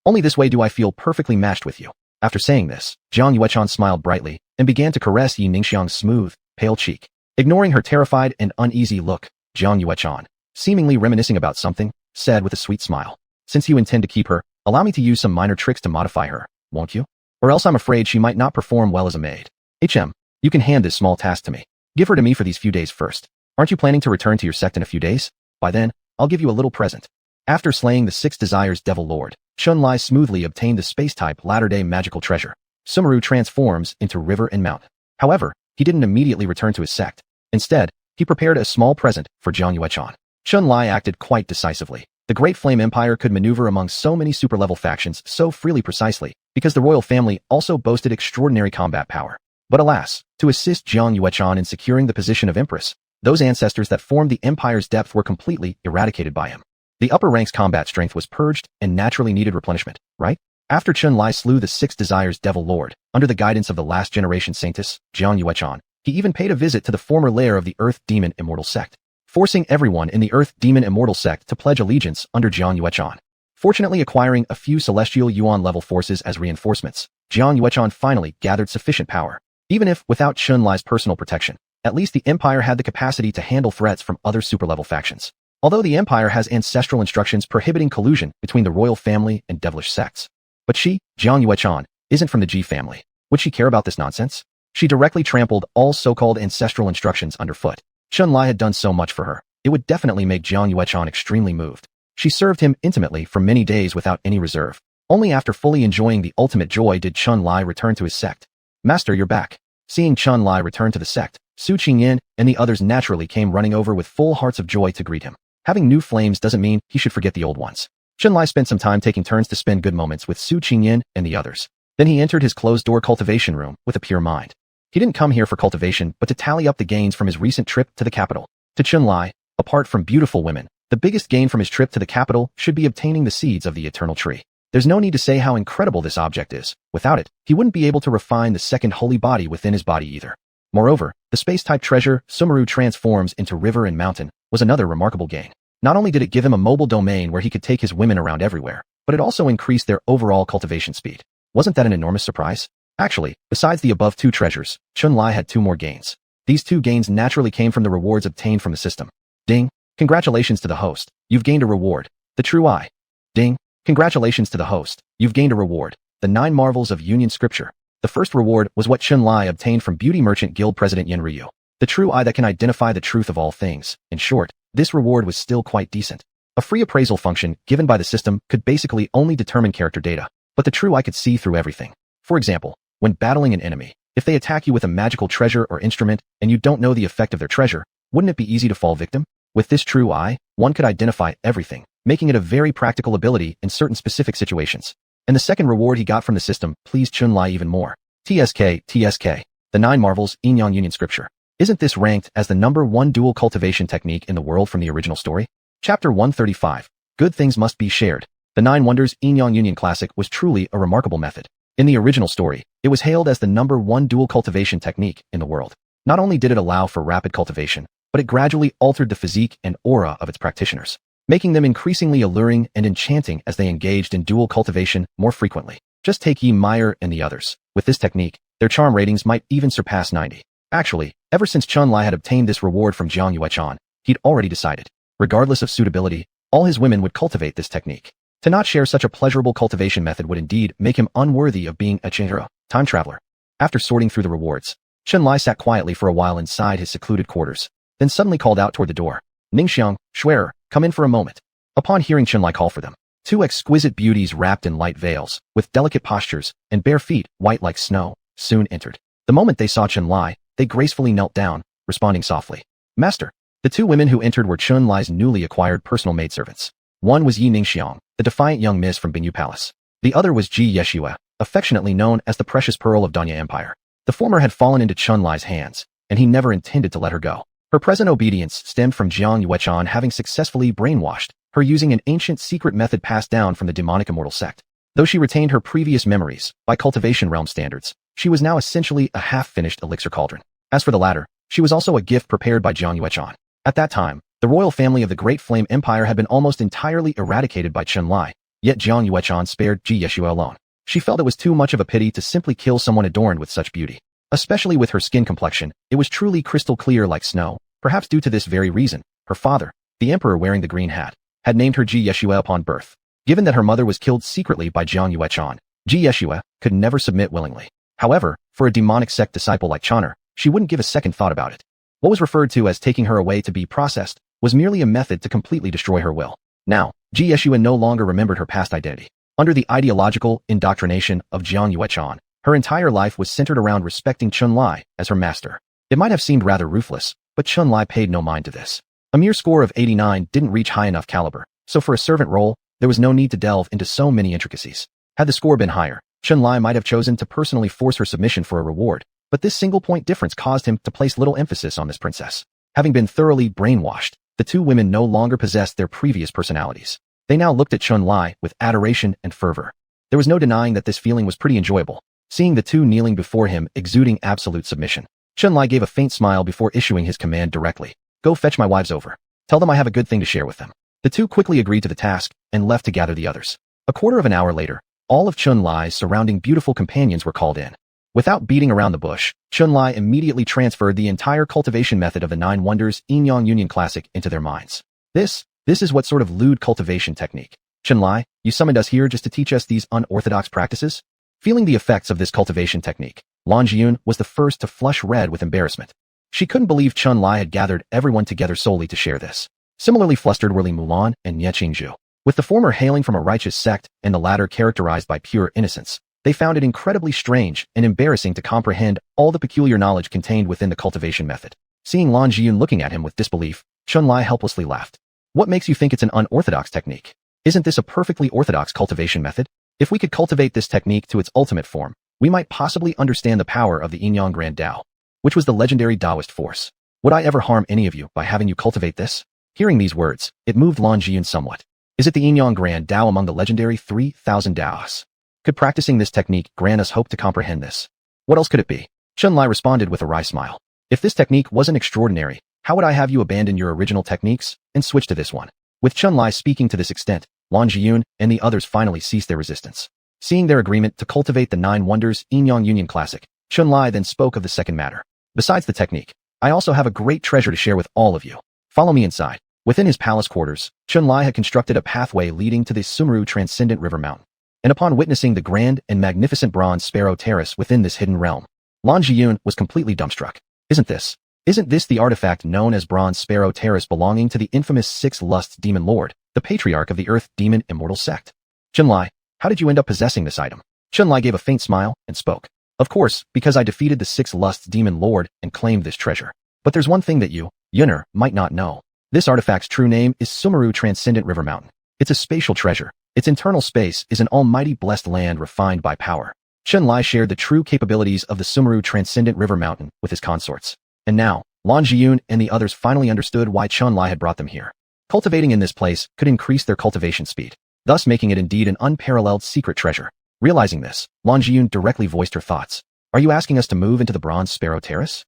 Only this way do I feel perfectly matched with you." After saying this, Jiang Yuechan smiled brightly and began to caress Ye Xiang's smooth, pale cheek. Ignoring her terrified and uneasy look, Jiang Yuechan, seemingly reminiscing about something, said with a sweet smile. Since you intend to keep her, allow me to use some minor tricks to modify her, won't you? Or else I'm afraid she might not perform well as a maid. You can hand this small task to me. Give her to me for these few days first. Aren't you planning to return to your sect in a few days? By then, I'll give you a little present. After slaying the 6 Desires Devil Lord, Chun-Li smoothly obtained the space-type latter-day magical treasure. Sumeru transforms into river and mountain. However, he didn't immediately return to his sect. Instead, he prepared a small present for Jiang Yuechan. Chun-Li acted quite decisively. The Great Flame Empire could maneuver among so many super-level factions so freely precisely because the royal family also boasted extraordinary combat power. But alas, to assist Jiang Yuechan in securing the position of empress, those ancestors that formed the empire's depth were completely eradicated by him. The upper ranks' combat strength was purged and naturally needed replenishment, right? After Chun-Li slew the 6 Desires Devil Lord, under the guidance of the last generation saintess, Jiang Yuechan, he even paid a visit to the former lair of the Earth Demon Immortal Sect, forcing everyone in the Earth Demon Immortal Sect to pledge allegiance under Jiang Yuechan. Fortunately acquiring a few celestial yuan-level forces as reinforcements, Jiang Yuechan finally gathered sufficient power. Even if without Chun-Li's personal protection, at least the Empire had the capacity to handle threats from other super-level factions. Although the Empire has ancestral instructions prohibiting collusion between the royal family and devilish sects. But she, Jiang Yuechan, isn't from the Ji family. Would she care about this nonsense? She directly trampled all so-called ancestral instructions underfoot. Chun-Li had done so much for her, it would definitely make Jiang Yuechan extremely moved. She served him intimately for many days without any reserve. Only after fully enjoying the ultimate joy did Chun-Li return to his sect. Master, you're back. Seeing Chun-Li return to the sect, Su Ching Yen and the others naturally came running over with full hearts of joy to greet him. Having new flames doesn't mean he should forget the old ones. Chun-Li spent some time taking turns to spend good moments with Su Ching Yen and the others. Then he entered his closed-door cultivation room with a pure mind. He didn't come here for cultivation but to tally up the gains from his recent trip to the capital. To Chun-Li, apart from beautiful women, the biggest gain from his trip to the capital should be obtaining the seeds of the eternal tree. There's no need to say how incredible this object is. Without it, he wouldn't be able to refine the second holy body within his body either. Moreover, the space-type treasure Sumeru transforms into river and mountain was another remarkable gain. Not only did it give him a mobile domain where he could take his women around everywhere, but it also increased their overall cultivation speed. Wasn't that an enormous surprise? Actually, besides the above 2 treasures, Chun-Li had 2 more gains. These 2 gains naturally came from the rewards obtained from the system. Ding! Congratulations to the host. You've gained a reward. The True Eye. Ding! Congratulations to the host. You've gained a reward. The 9 Marvels of Union Scripture. The first reward was what Chun-Li obtained from Beauty Merchant Guild President Yen Ryu. The true eye that can identify the truth of all things. In short, this reward was still quite decent. A free appraisal function given by the system could basically only determine character data, but the true eye could see through everything. For example, when battling an enemy, if they attack you with a magical treasure or instrument and you don't know the effect of their treasure, wouldn't it be easy to fall victim? With this true eye, one could identify everything, making it a very practical ability in certain specific situations. And the second reward he got from the system pleased Chun-Li even more. TSK, the 9 Marvels, Inyan Union Scripture. Isn't this ranked as the #1 dual cultivation technique in the world from the original story? Chapter 135. Good things must be shared. The 9 Wonders Inyan Union Classic was truly a remarkable method. In the original story, it was hailed as the #1 dual cultivation technique in the world. Not only did it allow for rapid cultivation, but it gradually altered the physique and aura of its practitioners, making them increasingly alluring and enchanting as they engaged in dual cultivation more frequently. Just take Yi Meyer and the others. With this technique, their charm ratings might even surpass 90. Actually, ever since Chun-Li had obtained this reward from Jiang Yuechan, he'd already decided, regardless of suitability, all his women would cultivate this technique. To not share such a pleasurable cultivation method would indeed make him unworthy of being a time traveler. After sorting through the rewards, Chun-Li sat quietly for a while inside his secluded quarters, then suddenly called out toward the door. Ningxiang, Schwerer, come in for a moment. Upon hearing Chun-Li call for them, 2 exquisite beauties wrapped in light veils, with delicate postures and bare feet white like snow, soon entered. The moment they saw Chun-Li, they gracefully knelt down, responding softly. Master. The 2 women who entered were Chun-Li's newly acquired personal maidservants. One was Yi Ningxiang, the defiant young miss from Binyu Palace. The other was Ji Yeshua, affectionately known as the Precious Pearl of Danya Empire. The former had fallen into Chun-Li's hands, and he never intended to let her go. Her present obedience stemmed from Jiang Yuechan having successfully brainwashed her using an ancient secret method passed down from the demonic immortal sect. Though she retained her previous memories, by cultivation realm standards, she was now essentially a half-finished elixir cauldron. As for the latter, she was also a gift prepared by Jiang Yuechan. At that time, the royal family of the Great Flame Empire had been almost entirely eradicated by Chun-Li, yet Jiang Yuechan spared Ji Yeshua alone. She felt it was too much of a pity to simply kill someone adorned with such beauty. Especially with her skin complexion, it was truly crystal clear like snow. Perhaps due to this very reason, Her father, the emperor wearing the green hat, had named her Ji Yeshua upon birth. Given that her mother was killed secretly by Jiang Yuechan, Ji Yeshua could never submit willingly. However, for a demonic sect disciple like Chan'er, she wouldn't give a second thought about it. What was referred to as taking her away to be processed was merely a method to completely destroy her will. Now, Ji Yeshua no longer remembered her past identity. Under the ideological indoctrination of Jiang Yuechan, her entire life was centered around respecting Chun-Li as her master. It might have seemed rather ruthless, but Chun-Li paid no mind to this. A mere score of 89 didn't reach high enough caliber, so for a servant role, there was no need to delve into so many intricacies. Had the score been higher, Chun-Li might have chosen to personally force her submission for a reward, but this single-point difference caused him to place little emphasis on this princess. Having been thoroughly brainwashed, the two women no longer possessed their previous personalities. They now looked at Chun-Li with adoration and fervor. There was no denying that this feeling was pretty enjoyable, seeing the two kneeling before him exuding absolute submission. Chun-Li gave a faint smile before issuing his command directly. Go fetch my wives over. Tell them I have a good thing to share with them. The two quickly agreed to the task and left to gather the others. A quarter of an hour later, all of Chun-Li's surrounding beautiful companions were called in. Without beating around the bush, Chun-Li immediately transferred the entire cultivation method of the Nine Wonders Yin-Yang Union Classic into their minds. This is what sort of lewd cultivation technique. Chun-Li, you summoned us here just to teach us these unorthodox practices? Feeling the effects of this cultivation technique, Lan Jiyun was the first to flush red with embarrassment. She couldn't believe Chun-Li had gathered everyone together solely to share this. Similarly flustered were Li Mulan and Ye Qingzhu. With the former hailing from a righteous sect and the latter characterized by pure innocence, they found it incredibly strange and embarrassing to comprehend all the peculiar knowledge contained within the cultivation method. Seeing Lan Jiyun looking at him with disbelief, Chun-Li helplessly laughed. What makes you think it's an unorthodox technique? Isn't this a perfectly orthodox cultivation method? If we could cultivate this technique to its ultimate form, we might possibly understand the power of the Yin-Yang Grand Tao, which was the legendary Taoist force. Would I ever harm any of you by having you cultivate this? Hearing these words, it moved Lan Jiyun somewhat. Is it the Yin-Yang Grand Tao among the legendary 3,000 Taoists? Could practicing this technique grant us hope to comprehend this? What else could it be? Chun-Li responded with a wry smile. If this technique wasn't extraordinary, how would I have you abandon your original techniques and switch to this one? With Chun-Li speaking to this extent, Lan Jiyun and the others finally ceased their resistance. Seeing their agreement to cultivate the Nine Wonders Yin-Yang Union Classic, Chun-Li then spoke of the second matter. Besides the technique, I also have a great treasure to share with all of you. Follow me inside. Within his palace quarters, Chun-Li had constructed a pathway leading to the Sumeru Transcendent River Mountain. And upon witnessing the grand and magnificent bronze sparrow terrace within this hidden realm, Lan Jiyun was completely dumbstruck. Isn't this the artifact known as Bronze Sparrow Terrace belonging to the infamous Six Lusts Demon Lord, the patriarch of the Earth Demon Immortal Sect? Chun-Li, how did you end up possessing this item? Chun-Li gave a faint smile and spoke. Of course, because I defeated the Six Lusts Demon Lord and claimed this treasure. But there's one thing that you, Yunner, might not know. This artifact's true name is Sumeru Transcendent River Mountain. It's a spatial treasure. Its internal space is an almighty blessed land refined by power. Chun-Li shared the true capabilities of the Sumeru Transcendent River Mountain with his consorts. And now, Lan Jiyun and the others finally understood why Chun-Li had brought them here. Cultivating in this place could increase their cultivation speed, thus making it indeed an unparalleled secret treasure. Realizing this, Lan Jiyun directly voiced her thoughts. Are you asking us to move into the Bronze Sparrow Terrace?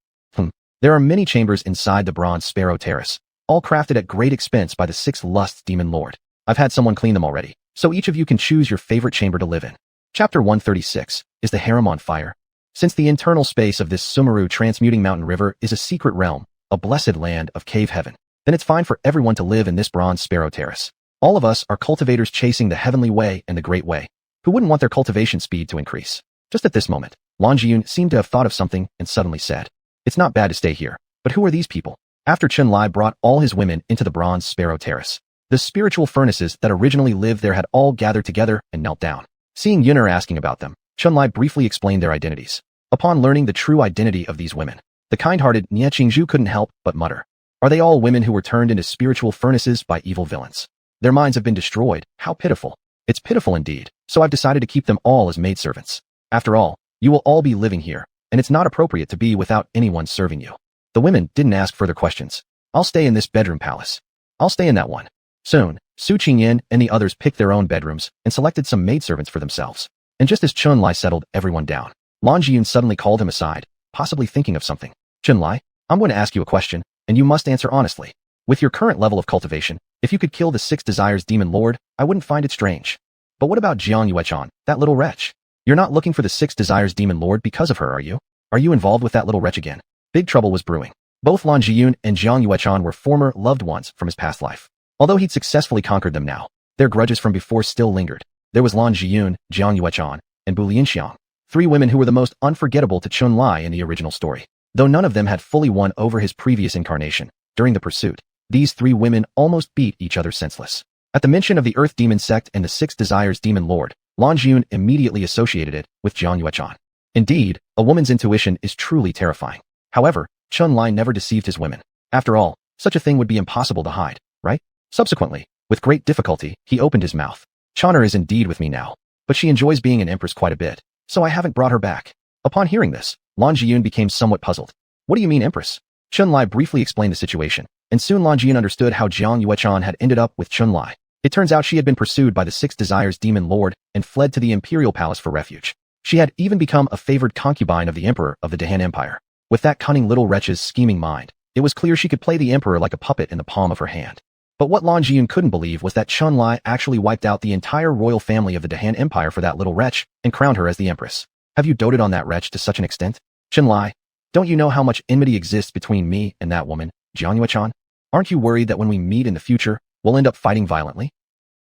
There are many chambers inside the Bronze Sparrow Terrace, all crafted at great expense by the Six Lusts Demon Lord. I've had someone clean them already, so each of you can choose your favorite chamber to live in. Chapter 136, Is the Harem on Fire? Since the internal space of this Sumeru Transmuting Mountain River is a secret realm, a blessed land of cave heaven, then it's fine for everyone to live in this Bronze Sparrow Terrace. All of us are cultivators chasing the heavenly way and the great way. Who wouldn't want their cultivation speed to increase? Just at this moment, Lan Jiyun seemed to have thought of something and suddenly said, It's not bad to stay here, but who are these people? After Chun-Li brought all his women into the Bronze Sparrow Terrace, the spiritual furnaces that originally lived there had all gathered together and knelt down. Seeing Yunner asking about them, Chun-Li briefly explained their identities. Upon learning the true identity of these women, the kind-hearted Ye Qingzhu couldn't help but mutter. Are they all women who were turned into spiritual furnaces by evil villains? Their minds have been destroyed. How pitiful. It's pitiful indeed, so I've decided to keep them all as maidservants. After all, you will all be living here, and it's not appropriate to be without anyone serving you. The women didn't ask further questions. I'll stay in this bedroom palace. I'll stay in that one. Soon, Su Ching Yen and the others picked their own bedrooms and selected some maidservants for themselves. And just as Chun-Li settled everyone down, Lan Jiyun suddenly called him aside, possibly thinking of something. Chun-Li, I'm going to ask you a question, and you must answer honestly. With your current level of cultivation, if you could kill the Six Desires Demon Lord, I wouldn't find it strange. But what about Jiang Yuechan, that little wretch? You're not looking for the Six Desires Demon Lord because of her, are you? Are you involved with that little wretch again? Big trouble was brewing. Both Lan Jiyun and Jiang Yuechan were former loved ones from his past life. Although he'd successfully conquered them now, their grudges from before still lingered. There was Lan Jiyun, Jiang Yuechan, and Bu Lianxiang, three women who were the most unforgettable to Chun Lai in the original story. Though none of them had fully won over his previous incarnation, during the pursuit, these three women almost beat each other senseless. At the mention of the Earth Demon sect and the Six Desires Demon Lord, Lan Jiyun immediately associated it with Jiang Yuechan. Indeed, a woman's intuition is truly terrifying. However, Chun Lai never deceived his women. After all, such a thing would be impossible to hide, right? Subsequently, with great difficulty, he opened his mouth. Chana is indeed with me now, but she enjoys being an empress quite a bit, so I haven't brought her back. Upon hearing this, Lan Jiyun became somewhat puzzled. What do you mean, empress? Chun Lai briefly explained the situation, and soon Lan Jiyun understood how Jiang Yuechan had ended up with Chun Lai. It turns out she had been pursued by the Six Desires Demon Lord and fled to the Imperial Palace for refuge. She had even become a favored concubine of the Emperor of the Dahan Empire. With that cunning little wretch's scheming mind, it was clear she could play the Emperor like a puppet in the palm of her hand. But what Lan Jiyun couldn't believe was that Chun Lai actually wiped out the entire royal family of the Dahan Empire for that little wretch and crowned her as the Empress. Have you doted on that wretch to such an extent? Chun Lai, don't you know how much enmity exists between me and that woman, Jiang Yuechan? Aren't you worried that when we meet in the future, we'll end up fighting violently?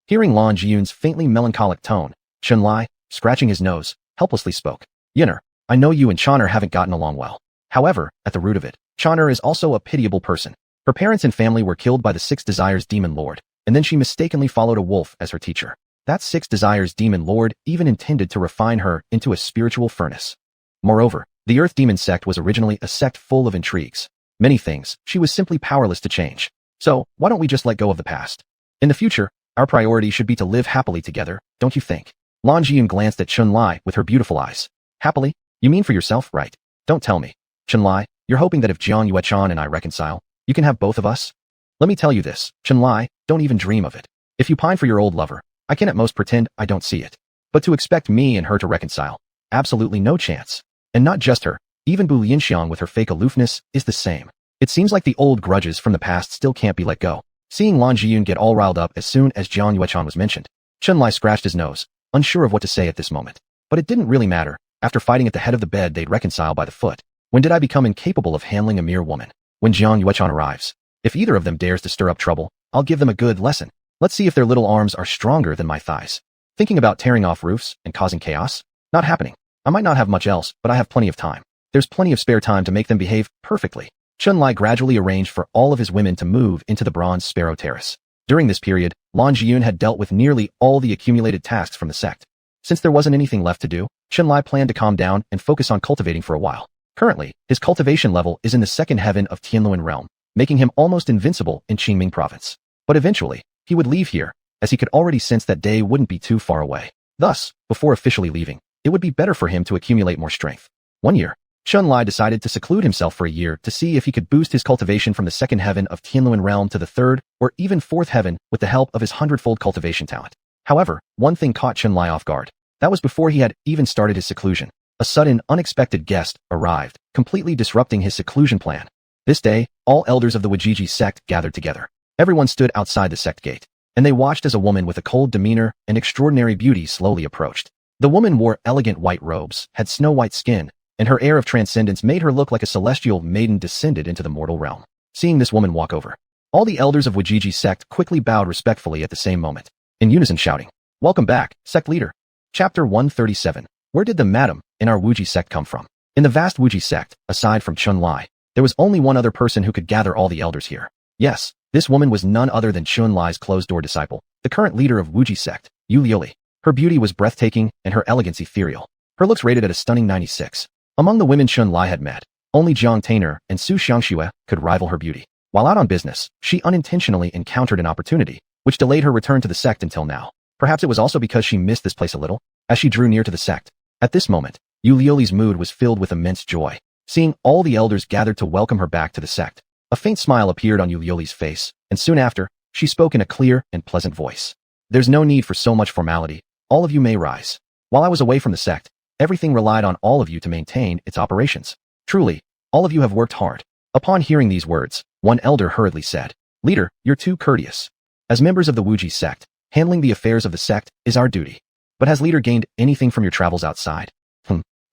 Hearing Lan Jiyun's faintly melancholic tone, Chun Lai, scratching his nose, helplessly spoke. Yinner, I know you and Choner haven't gotten along well. However, at the root of it, Choner is also a pitiable person. Her parents and family were killed by the Six Desires Demon Lord, and then she mistakenly followed a wolf as her teacher. That Six Desires Demon Lord even intended to refine her into a spiritual furnace. Moreover, the Earth Demon sect was originally a sect full of intrigues. Many things she was simply powerless to change. So, why don't we just let go of the past? In the future, our priority should be to live happily together, don't you think? Lan Jiyun glanced at Chun Lai with her beautiful eyes. Happily? You mean for yourself, right? Don't tell me. Chun Lai, you're hoping that if Jiang Yuechan and I reconcile, you can have both of us? Let me tell you this, Chun Lai, don't even dream of it. If you pine for your old lover, I can at most pretend I don't see it. But to expect me and her to reconcile, absolutely no chance. And not just her, even Bu Lianxiang with her fake aloofness is the same. It seems like the old grudges from the past still can't be let go. Seeing Lan Jiyun get all riled up as soon as Jiang Yuechan was mentioned, Chun Lai scratched his nose, unsure of what to say at this moment. But it didn't really matter. After fighting at the head of the bed, they'd reconcile by the foot. When did I become incapable of handling a mere woman? When Jiang Yuechan arrives. If either of them dares to stir up trouble, I'll give them a good lesson. Let's see if their little arms are stronger than my thighs. Thinking about tearing off roofs and causing chaos? Not happening. I might not have much else, but I have plenty of time. There's plenty of spare time to make them behave perfectly. Chun Lai gradually arranged for all of his women to move into the Bronze Sparrow Terrace. During this period, Lan Jiyun had dealt with nearly all the accumulated tasks from the sect. Since there wasn't anything left to do, Chun Lai planned to calm down and focus on cultivating for a while. Currently, his cultivation level is in the second heaven of Tianluan realm, making him almost invincible in Qingming province. But eventually, he would leave here, as he could already sense that day wouldn't be too far away. Thus, before officially leaving, it would be better for him to accumulate more strength. One year, Chun Lai decided to seclude himself for a year to see if he could boost his cultivation from the second heaven of Tianluan realm to the third or even fourth heaven with the help of his hundredfold cultivation talent. However, one thing caught Chun Lai off guard. That was before he had even started his seclusion. A sudden, unexpected guest arrived, completely disrupting his seclusion plan. This day, all elders of the Wujiji sect gathered together. Everyone stood outside the sect gate, and they watched as a woman with a cold demeanor and extraordinary beauty slowly approached. The woman wore elegant white robes, had snow-white skin, and her air of transcendence made her look like a celestial maiden descended into the mortal realm. Seeing this woman walk over, all the elders of Wujiji sect quickly bowed respectfully at the same moment, in unison shouting, "Welcome back, sect leader." Chapter 137. Where did the madam in our Wuji sect come from? In the vast Wuji sect, aside from Chun Lai, there was only one other person who could gather all the elders here. Yes, this woman was none other than Chun Lai's closed-door disciple, the current leader of Wuji sect, Yu Liuli. Her beauty was breathtaking and her elegance ethereal. Her looks rated at a stunning 96. Among the women Chun Lai had met, only Jiang Tainer and Su Xiangxue could rival her beauty. While out on business, she unintentionally encountered an opportunity, which delayed her return to the sect until now. Perhaps it was also because she missed this place a little, as she drew near to the sect. At this moment, Yu Liuli's mood was filled with immense joy, seeing all the elders gathered to welcome her back to the sect. A faint smile appeared on Yu Liuli's face, and soon after, she spoke in a clear and pleasant voice. "There's no need for so much formality. All of you may rise. While I was away from the sect, everything relied on all of you to maintain its operations. Truly, all of you have worked hard." Upon hearing these words, one elder hurriedly said, "Leader, you're too courteous. As members of the Wuji sect, handling the affairs of the sect is our duty. But has leader gained anything from your travels outside?"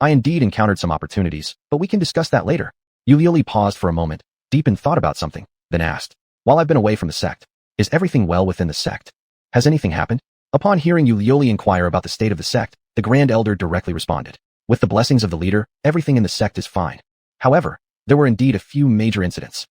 I indeed encountered some opportunities, but we can discuss that later." Yu Liuli paused for a moment, deep in thought about something, then asked, "While I've been away from the sect, is everything well within the sect? Has anything happened?" Upon hearing Yu Lioli inquire about the state of the sect, the Grand Elder directly responded, "With the blessings of the leader, everything in the sect is fine. However, there were indeed a few major incidents."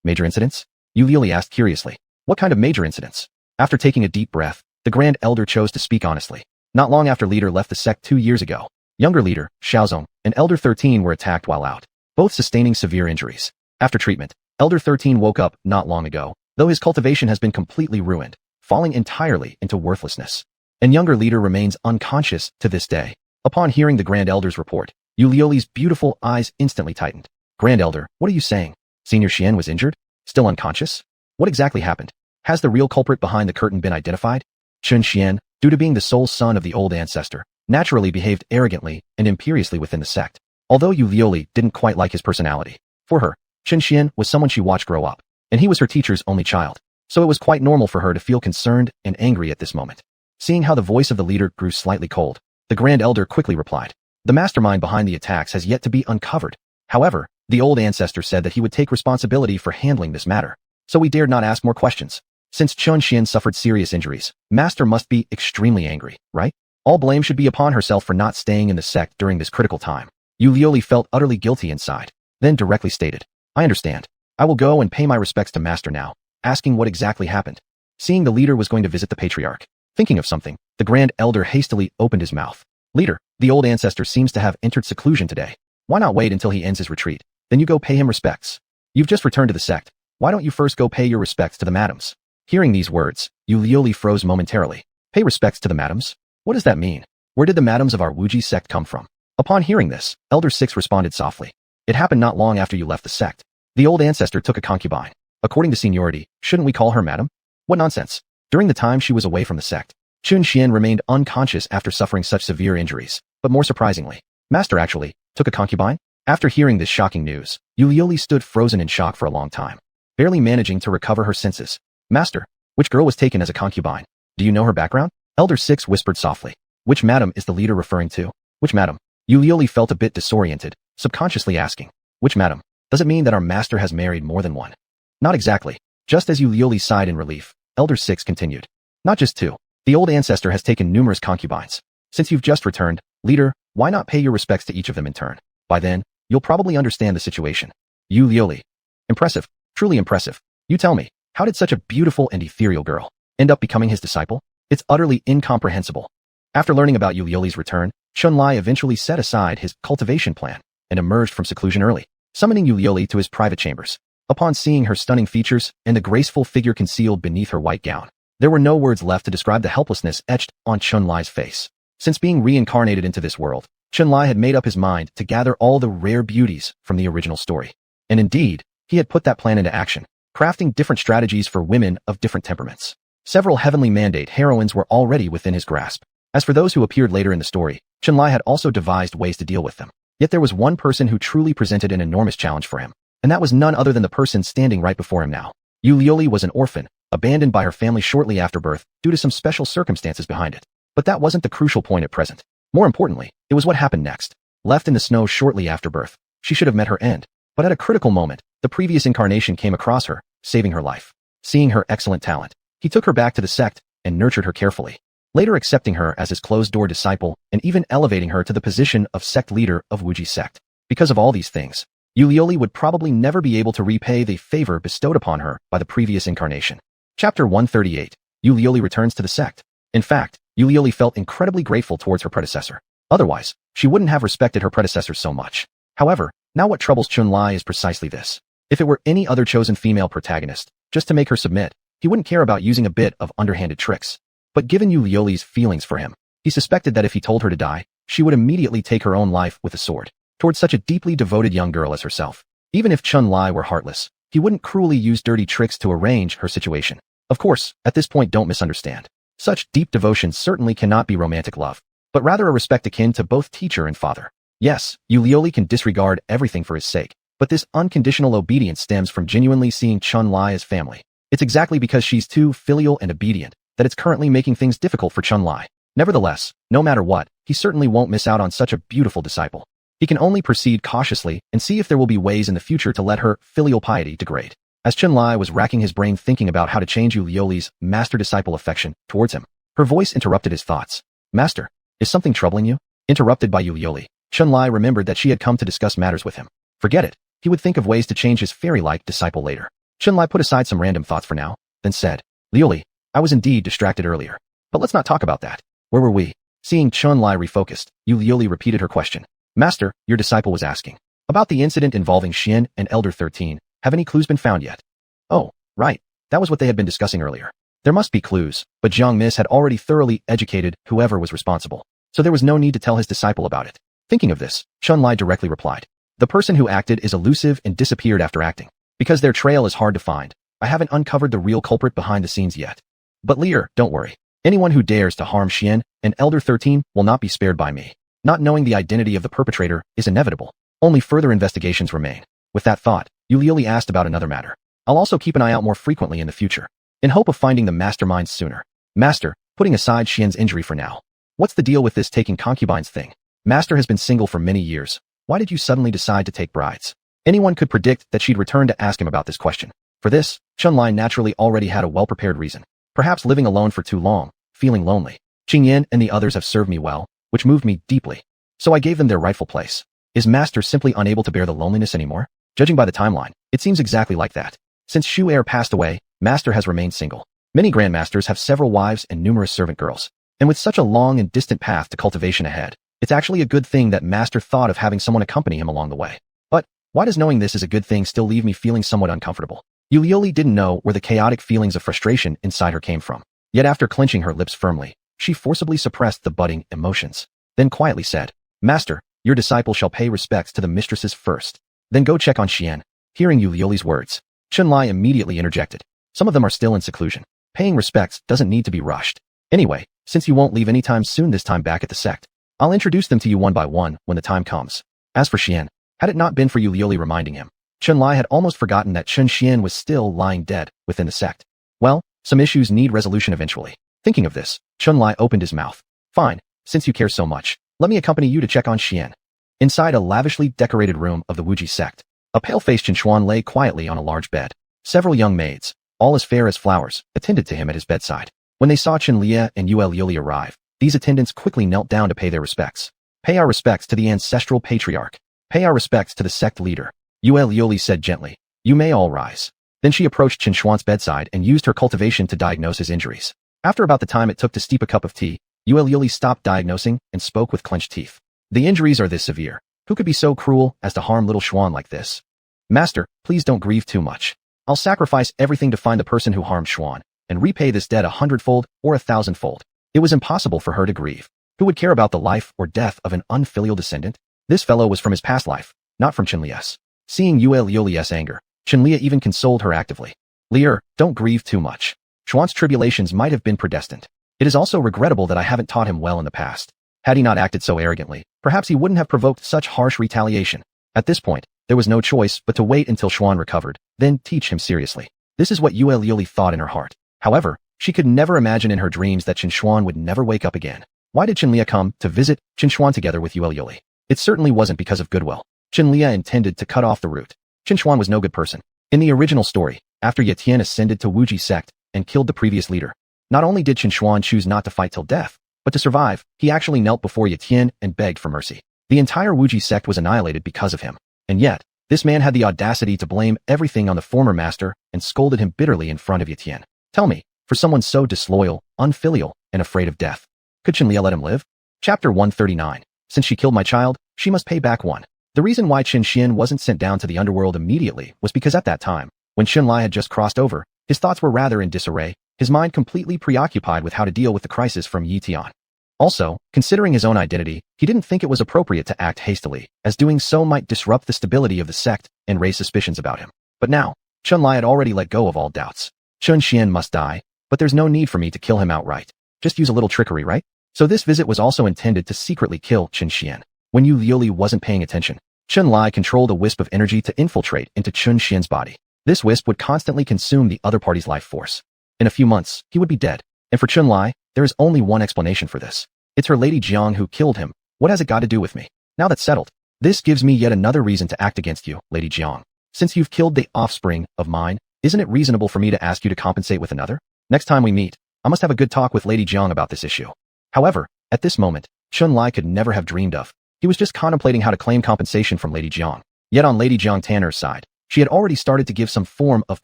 Major incidents? Yu Lioli asked curiously. "What kind of major incidents?" After taking a deep breath, the Grand Elder chose to speak honestly. Not long after leader left the sect 2 years ago, younger leader, Xiaozong, and Elder 13 were attacked while out, both sustaining severe injuries. After treatment, Elder 13 woke up not long ago, though his cultivation has been completely ruined, falling entirely into worthlessness. And younger leader remains unconscious to this day. Upon hearing the Grand Elder's report, Yu Lioli's beautiful eyes instantly tightened. "Grand Elder, what are you saying? Senior Xian was injured? Still unconscious? What exactly happened? Has the real culprit behind the curtain been identified?" Chun Xian, due to being the sole son of the old ancestor, naturally behaved arrogantly and imperiously within the sect, although Yu Lioli didn't quite like his personality. For her, Chun Xian was someone she watched grow up, and he was her teacher's only child, so it was quite normal for her to feel concerned and angry at this moment. Seeing how the voice of the leader grew slightly cold, the Grand Elder quickly replied, "The mastermind behind the attacks has yet to be uncovered. However, the old ancestor said that he would take responsibility for handling this matter, so we dared not ask more questions. Since Chun Xian suffered serious injuries, Master must be extremely angry, right? All blame should be upon herself for not staying in the sect during this critical time." Yu Lioli felt utterly guilty inside, then directly stated, "I understand. I will go and pay my respects to Master now," asking what exactly happened. Seeing the leader was going to visit the patriarch, thinking of something, the Grand Elder hastily opened his mouth. "Leader, the old ancestor seems to have entered seclusion today. Why not wait until he ends his retreat? Then you go pay him respects. You've just returned to the sect. Why don't you first go pay your respects to the madams?" Hearing these words, Yu Lioli froze momentarily. "Pay respects to the madams? What does that mean? Where did the madams of our Wuji sect come from?" Upon hearing this, Elder 6 responded softly, "It happened not long after you left the sect. The old ancestor took a concubine. According to seniority, shouldn't we call her madam? What nonsense. During the time she was away from the sect, Chun Xian remained unconscious after suffering such severe injuries, but more surprisingly, Master actually took a concubine?" After hearing this shocking news, Yu Lioli stood frozen in shock for a long time, barely managing to recover her senses. "Master, which girl was taken as a concubine? Do you know her background?" Elder 6 whispered softly. "Which madam is the leader referring to? Which madam?" Yu Lioli felt a bit disoriented, subconsciously asking, "Which madam? Does it mean that our master has married more than one?" "Not exactly." Just as Yu Lioli sighed in relief, Elder 6 continued, "Not just two. The old ancestor has taken numerous concubines. Since you've just returned, leader, why not pay your respects to each of them in turn? By then, you'll probably understand the situation." Yu Lioli. "Impressive. Truly impressive. You tell me, how did such a beautiful and ethereal girl end up becoming his disciple? It's utterly incomprehensible." After learning about Yu Lioli's return, Chun Lai eventually set aside his cultivation plan and emerged from seclusion early, summoning Yu Lioli to his private chambers. Upon seeing her stunning features and the graceful figure concealed beneath her white gown, there were no words left to describe the helplessness etched on Chun Lai's face. Since being reincarnated into this world, Chun Lai had made up his mind to gather all the rare beauties from the original story. And indeed, he had put that plan into action, crafting different strategies for women of different temperaments. Several heavenly mandate heroines were already within his grasp. As for those who appeared later in the story, Chun Lai had also devised ways to deal with them. Yet there was one person who truly presented an enormous challenge for him, and that was none other than the person standing right before him now. Yu Lioli was an orphan, abandoned by her family shortly after birth due to some special circumstances behind it. But that wasn't the crucial point at present. More importantly, it was what happened next. Left in the snow shortly after birth, she should have met her end. But at a critical moment, the previous incarnation came across her, saving her life. Seeing her excellent talent, he took her back to the sect and nurtured her carefully, later accepting her as his closed-door disciple and even elevating her to the position of sect leader of Wuji sect. Because of all these things, Yu Lioli would probably never be able to repay the favor bestowed upon her by the previous incarnation. Chapter 138. Yu Lioli returns to the sect. In fact, Yu Lioli felt incredibly grateful towards her predecessor. Otherwise, she wouldn't have respected her predecessor so much. However, now what troubles Chun Lai is precisely this. If it were any other chosen female protagonist, just to make her submit, he wouldn't care about using a bit of underhanded tricks. But given Yu Lioli's feelings for him, he suspected that if he told her to die, she would immediately take her own life with a sword, towards such a deeply devoted young girl as herself. Even if Chun Lai were heartless, he wouldn't cruelly use dirty tricks to arrange her situation. Of course, at this point don't misunderstand. Such deep devotion certainly cannot be romantic love, but rather a respect akin to both teacher and father. Yes, Yu Lioli can disregard everything for his sake, but this unconditional obedience stems from genuinely seeing Chun Lai as family. It's exactly because she's too filial and obedient that it's currently making things difficult for Chun Lai. Nevertheless, no matter what, he certainly won't miss out on such a beautiful disciple. He can only proceed cautiously and see if there will be ways in the future to let her filial piety degrade. As Chun-Li was racking his brain thinking about how to change Yu Liuli's master-disciple affection towards him, her voice interrupted his thoughts. Master, is something troubling you? Interrupted by Yu Liuli, Chun-Li remembered that she had come to discuss matters with him. Forget it. He would think of ways to change his fairy-like disciple later. Chun-Li put aside some random thoughts for now, then said, Liuli, I was indeed distracted earlier. But let's not talk about that. Where were we? Seeing Chun-Li refocused, Yu Liuli repeated her question. Master, your disciple was asking. About the incident involving Xian and Elder 13, have any clues been found yet? Oh, right. That was what they had been discussing earlier. There must be clues, but Zhang Mis had already thoroughly educated whoever was responsible, so there was no need to tell his disciple about it. Thinking of this, Chun-Li directly replied. The person who acted is elusive and disappeared after acting. Because their trail is hard to find, I haven't uncovered the real culprit behind the scenes yet. But Lear, don't worry. Anyone who dares to harm Xian and Elder 13 will not be spared by me. Not knowing the identity of the perpetrator is inevitable. Only further investigations remain. With that thought, Yu Liuli asked about another matter. I'll also keep an eye out more frequently in the future, in hope of finding the masterminds sooner. Master, putting aside Xian's injury for now. What's the deal with this taking concubines thing? Master has been single for many years. Why did you suddenly decide to take brides? Anyone could predict that she'd return to ask him about this question. For this, Chun-Li naturally already had a well-prepared reason. Perhaps living alone for too long, feeling lonely. Ching Yen and the others have served me well, which moved me deeply. So I gave them their rightful place. Is Master simply unable to bear the loneliness anymore? Judging by the timeline, it seems exactly like that. Since Shu Er passed away, Master has remained single. Many grandmasters have several wives and numerous servant girls. And with such a long and distant path to cultivation ahead, it's actually a good thing that Master thought of having someone accompany him along the way. But why does knowing this is a good thing still leave me feeling somewhat uncomfortable? Yu Liuli didn't know where the chaotic feelings of frustration inside her came from. Yet after clenching her lips firmly, she forcibly suppressed the budding emotions. Then quietly said, Master, your disciple shall pay respects to the mistresses first. Then go check on Xian. Hearing Yu Liuli's words, Chun-Li immediately interjected. Some of them are still in seclusion. Paying respects doesn't need to be rushed. Anyway, since you won't leave anytime soon this time back at the sect, I'll introduce them to you one by one when the time comes. As for Xian, had it not been for Yu Liuli reminding him, Chun-Li had almost forgotten that Chun Xian was still lying dead within the sect. Well, some issues need resolution eventually. Thinking of this, Chun-Li opened his mouth. Fine, since you care so much, let me accompany you to check on Xian. Inside a lavishly decorated room of the Wuji sect, a pale-faced xuanhuan lay quietly on a large bed. Several young maids, all as fair as flowers, attended to him at his bedside. When they saw Chen Lia and Yue Liuli arrive, these attendants quickly knelt down to pay their respects. Pay our respects to the ancestral patriarch. Pay our respects to the sect leader. Yue Liuli said gently. You may all rise. Then she approached Chen Xuan's bedside and used her cultivation to diagnose his injuries. After about the time it took to steep a cup of tea, Yue Liuli stopped diagnosing and spoke with clenched teeth. The injuries are this severe. Who could be so cruel as to harm little Xuan like this? Master, please don't grieve too much. I'll sacrifice everything to find the person who harmed Xuan, and repay this debt 100-fold or 1,000-fold. It was impossible for her to grieve. Who would care about the life or death of an unfilial descendant? This fellow was from his past life, not from Chen Lia's. Seeing Yue Liuli's anger, Chen Lia even consoled her actively. Lear, don't grieve too much. Xuan's tribulations might have been predestined. It is also regrettable that I haven't taught him well in the past. Had he not acted so arrogantly, perhaps he wouldn't have provoked such harsh retaliation. At this point, there was no choice but to wait until Xuan recovered, then teach him seriously. This is what Yue Liuli thought in her heart. However, she could never imagine in her dreams that Chen Xuan would never wake up again. Why did Chen Lia come to visit Chen Xuan together with Yue Liuli? It certainly wasn't because of goodwill. Chen Lia intended to cut off the root. Chen Xuan was no good person. In the original story, after Ye Tian ascended to Wuji sect and killed the previous leader, not only did Chen Xuan choose not to fight till death, but to survive, he actually knelt before Ye Tian and begged for mercy. The entire Wuji sect was annihilated because of him. And yet, this man had the audacity to blame everything on the former master and scolded him bitterly in front of Ye Tian. Tell me, for someone so disloyal, unfilial, and afraid of death, could Chen Lia let him live? Chapter 139. Since she killed my child, she must pay back one. The reason why Chen Xian wasn't sent down to the underworld immediately was because at that time, when Chen Lai had just crossed over, his thoughts were rather in disarray, his mind completely preoccupied with how to deal with the crisis from Ye Tian. Also, considering his own identity, he didn't think it was appropriate to act hastily, as doing so might disrupt the stability of the sect and raise suspicions about him. But now, Chen Lai had already let go of all doubts. Chen Xian must die, but there's no need for me to kill him outright. Just use a little trickery, right? So this visit was also intended to secretly kill Chen Xian. When Yu Liuli wasn't paying attention, Chen Lai controlled a wisp of energy to infiltrate into Chen Xian's body. This wisp would constantly consume the other party's life force. In a few months, he would be dead. And for Chen Lai, there is only one explanation for this. It's her Lady Jang who killed him. What has it got to do with me? Now that's settled, This gives me yet another reason to act against you, Lady Jiang. Since you've killed the offspring of mine, isn't it reasonable for me to ask you to compensate with another? Next time we meet, I must have a good talk with Lady Jiang about this issue. However, at this moment, Chun Lai could never have dreamed of. He was just contemplating how to claim compensation from Lady Jiang. Yet on Lady Jiang Tanner's side, she had already started to give some form of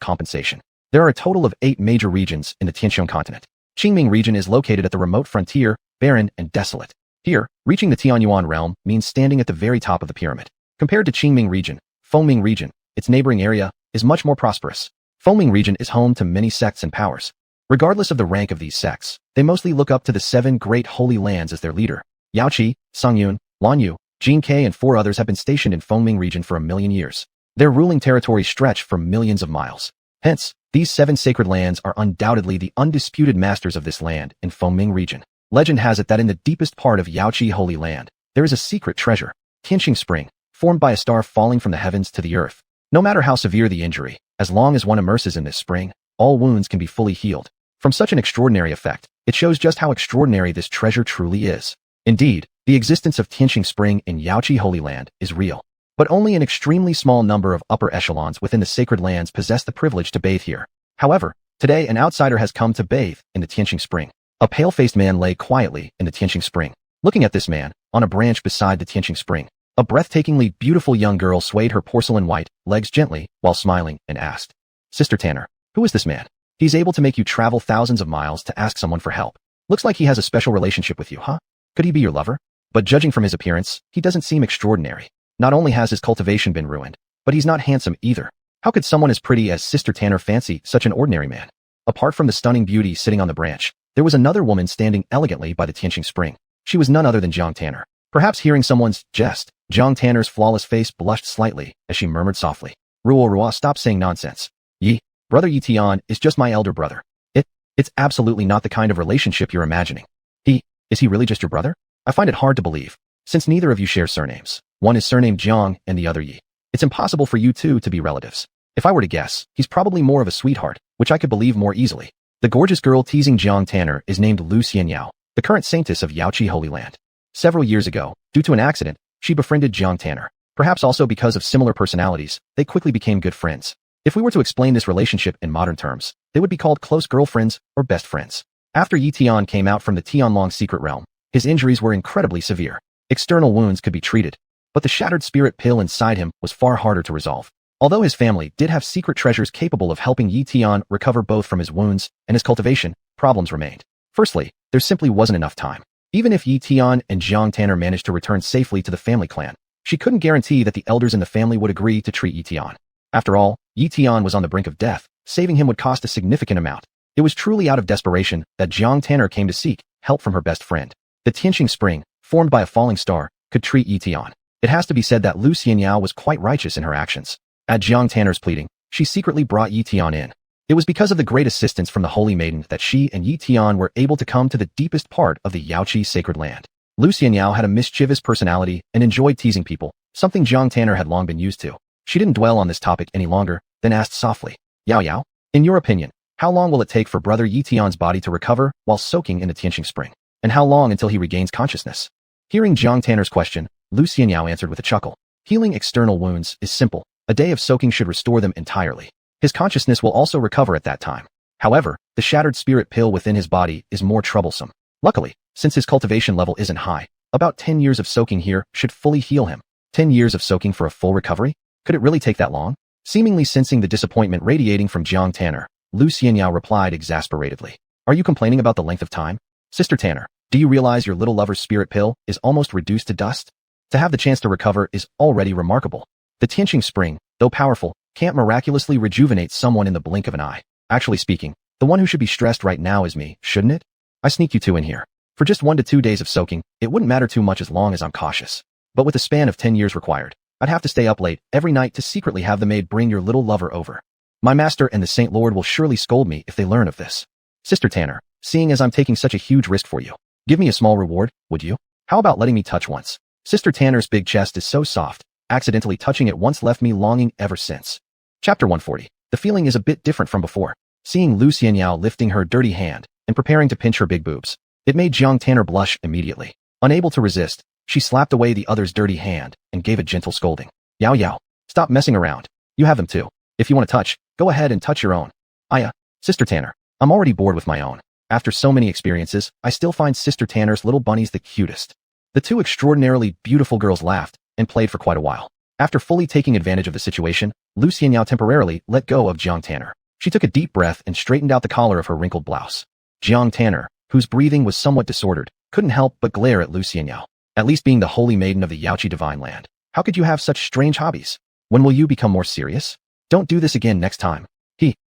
compensation. There are a total of 8 major regions in the Tianxiong continent. Qingming region is located at the remote frontier, barren and desolate. Here, reaching the Tianyuan realm means standing at the very top of the pyramid. Compared to Qingming region, Fengming region, its neighboring area, is much more prosperous. Fengming region is home to many sects and powers. Regardless of the rank of these sects, they mostly look up to the 7 great holy lands as their leader. Yaoqi, Songyun, Lanyu, Jingke and 4 others have been stationed in Fengming region for 1,000,000 years. Their ruling territories stretch for millions of miles. Hence, these 7 sacred lands are undoubtedly the undisputed masters of this land in Fengming region. Legend has it that in the deepest part of Yaoqi Holy Land, there is a secret treasure, Tianxing Spring, formed by a star falling from the heavens to the earth. No matter how severe the injury, as long as one immerses in this spring, all wounds can be fully healed. From such an extraordinary effect, it shows just how extraordinary this treasure truly is. Indeed, the existence of Tianxing Spring in Yaoqi Holy Land is real. But only an extremely small number of upper echelons within the sacred lands possess the privilege to bathe here. However, today an outsider has come to bathe in the Tianxing Spring. A pale-faced man lay quietly in the Tianxing Spring. Looking at this man, on a branch beside the Tianxing Spring, a breathtakingly beautiful young girl swayed her porcelain-white legs gently while smiling and asked, "Sister Tanner, who is this man? He's able to make you travel thousands of miles to ask someone for help. Looks like he has a special relationship with you, huh? Could he be your lover? But judging from his appearance, he doesn't seem extraordinary. Not only has his cultivation been ruined, but he's not handsome either. How could someone as pretty as Sister Tanner fancy such an ordinary man?" Apart from the stunning beauty sitting on the branch, there was another woman standing elegantly by the Tianxing Spring. She was none other than Jiang Tanner. Perhaps hearing someone's jest, Jiang Tanner's flawless face blushed slightly as she murmured softly, "Ruo, stop saying nonsense. Brother Ye Tian is just my elder brother. It's absolutely not the kind of relationship you're imagining. Is he really just your brother? I find it hard to believe, since neither of you share surnames. One is surnamed Jiang and the other Yi. It's impossible for you two to be relatives. If I were to guess, he's probably more of a sweetheart, which I could believe more easily." The gorgeous girl teasing Jiang Tanner is named Lu Xianyao, the current saintess of Yaoqi Holy Land. Several years ago, due to an accident, she befriended Jiang Tanner. Perhaps also because of similar personalities, they quickly became good friends. If we were to explain this relationship in modern terms, they would be called close girlfriends or best friends. After Ye Tian came out from the Tianlong secret realm, his injuries were incredibly severe. External wounds could be treated, but the shattered spirit pill inside him was far harder to resolve. Although his family did have secret treasures capable of helping Ye Tian recover both from his wounds and his cultivation, problems remained. Firstly, there simply wasn't enough time. Even if Ye Tian and Jiang Tanner managed to return safely to the family clan, she couldn't guarantee that the elders in the family would agree to treat Ye Tian. After all, Ye Tian was on the brink of death. Saving him would cost a significant amount. It was truly out of desperation that Jiang Tanner came to seek help from her best friend. The Tianxing Spring, formed by a falling star, could treat Ye Tian. It has to be said that Lu Xianyao was quite righteous in her actions. At Jiang Tanner's pleading, she secretly brought Ye Tian in. It was because of the great assistance from the Holy Maiden that she and Ye Tian were able to come to the deepest part of the Yaoqi sacred land. Lu Xianyao had a mischievous personality and enjoyed teasing people, something Jiang Tanner had long been used to. She didn't dwell on this topic any longer, then asked softly, "Yao, in your opinion, how long will it take for Brother Ye Tian's body to recover while soaking in the Tianxing Spring? And how long until he regains consciousness?" Hearing Jiang Tanner's question, Lu Xianyao answered with a chuckle. "Healing external wounds is simple. A day of soaking should restore them entirely. His consciousness will also recover at that time. However, the shattered spirit pill within his body is more troublesome. Luckily, since his cultivation level isn't high, about 10 years of soaking here should fully heal him." 10 years of soaking for a full recovery? Could it really take that long? Seemingly sensing the disappointment radiating from Jiang Tanner, Lu Xianyao replied exasperatedly, "Are you complaining about the length of time? Sister Tanner, do you realize your little lover's spirit pill is almost reduced to dust? To have the chance to recover is already remarkable. The Tianxing Spring, though powerful, can't miraculously rejuvenate someone in the blink of an eye. Actually speaking, the one who should be stressed right now is me, shouldn't it? I sneaked you two in here. For just 1 to 2 days of soaking, it wouldn't matter too much as long as I'm cautious. But with the span of 10 years required, I'd have to stay up late every night to secretly have the maid bring your little lover over. My master and the Saint Lord will surely scold me if they learn of this. Sister Tanner, seeing as I'm taking such a huge risk for you, give me a small reward, would you? How about letting me touch once? Sister Tanner's big chest is so soft, accidentally touching it once left me longing ever since." Chapter 140. The feeling is a bit different from before. Seeing Lu Xianyao lifting her dirty hand and preparing to pinch her big boobs, it made Jiang Tanner blush immediately. Unable to resist, She slapped away the other's dirty hand and gave a gentle scolding. Yao Yao, stop messing around. You have them too. If you want to touch, go ahead and touch your own. Sister Tanner, I'm already bored with my own. After so many experiences, I still find Sister Tanner's little bunnies the cutest. The two extraordinarily beautiful girls laughed and played for quite a while. After fully taking advantage of the situation, Lu Xianyao temporarily let go of Jiang Tanner. She took a deep breath and straightened out the collar of her wrinkled blouse. Jiang Tanner, whose breathing was somewhat disordered, couldn't help but glare at Lu Xianyao. At least being the holy maiden of the Yaoqi divine land, how could you have such strange hobbies? When will you become more serious? Don't do this again next time.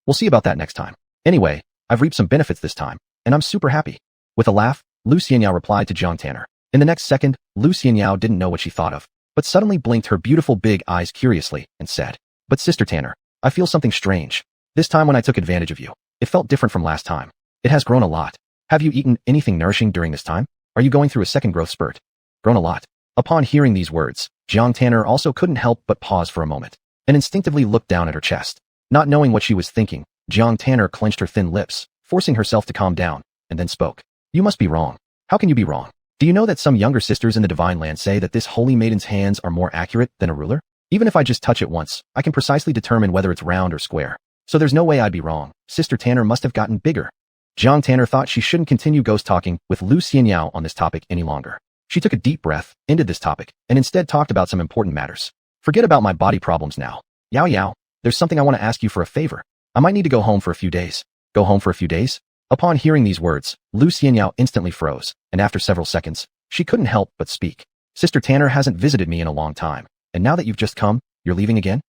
We'll see about that next time. Anyway, I've reaped some benefits this time, and I'm super happy. With a laugh, Lu Xianyao replied to Jiang Tanner. In the next second, Lu Xianyao didn't know what she thought of, but suddenly blinked her beautiful big eyes curiously and said, But Sister Tanner, I feel something strange. This time when I took advantage of you, it felt different from last time. It has grown a lot. Have you eaten anything nourishing during this time? Are you going through a second growth spurt? Grown a lot. Upon hearing these words, Jiang Tanner also couldn't help but pause for a moment, and instinctively looked down at her chest. Not knowing what she was thinking, Jiang Tanner clenched her thin lips, forcing herself to calm down, and then spoke. You must be wrong. How can you be wrong? Do you know that some younger sisters in the Divine Land say that this holy maiden's hands are more accurate than a ruler? Even if I just touch it once, I can precisely determine whether it's round or square. So there's no way I'd be wrong. Sister Tanner must have gotten bigger. Jiang Tanner thought she shouldn't continue ghost talking with Lu Xianyao on this topic any longer. She took a deep breath, ended this topic, and instead talked about some important matters. Forget about my body problems now. Yao Yao, there's something I want to ask you for a favor. I might need to go home for a few days. Go home for a few days? Upon hearing these words, Lu Xianyao instantly froze, and after several seconds, she couldn't help but speak. Sister Tanner hasn't visited me in a long time, and now that you've just come, you're leaving again?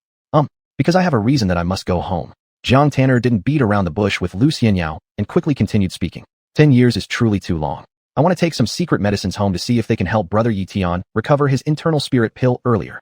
Because I have a reason that I must go home. Jiang Tanner didn't beat around the bush with Lu Xianyao and quickly continued speaking. 10 years is truly too long. I want to take some secret medicines home to see if they can help Brother Ye Tian recover his internal spirit pill earlier.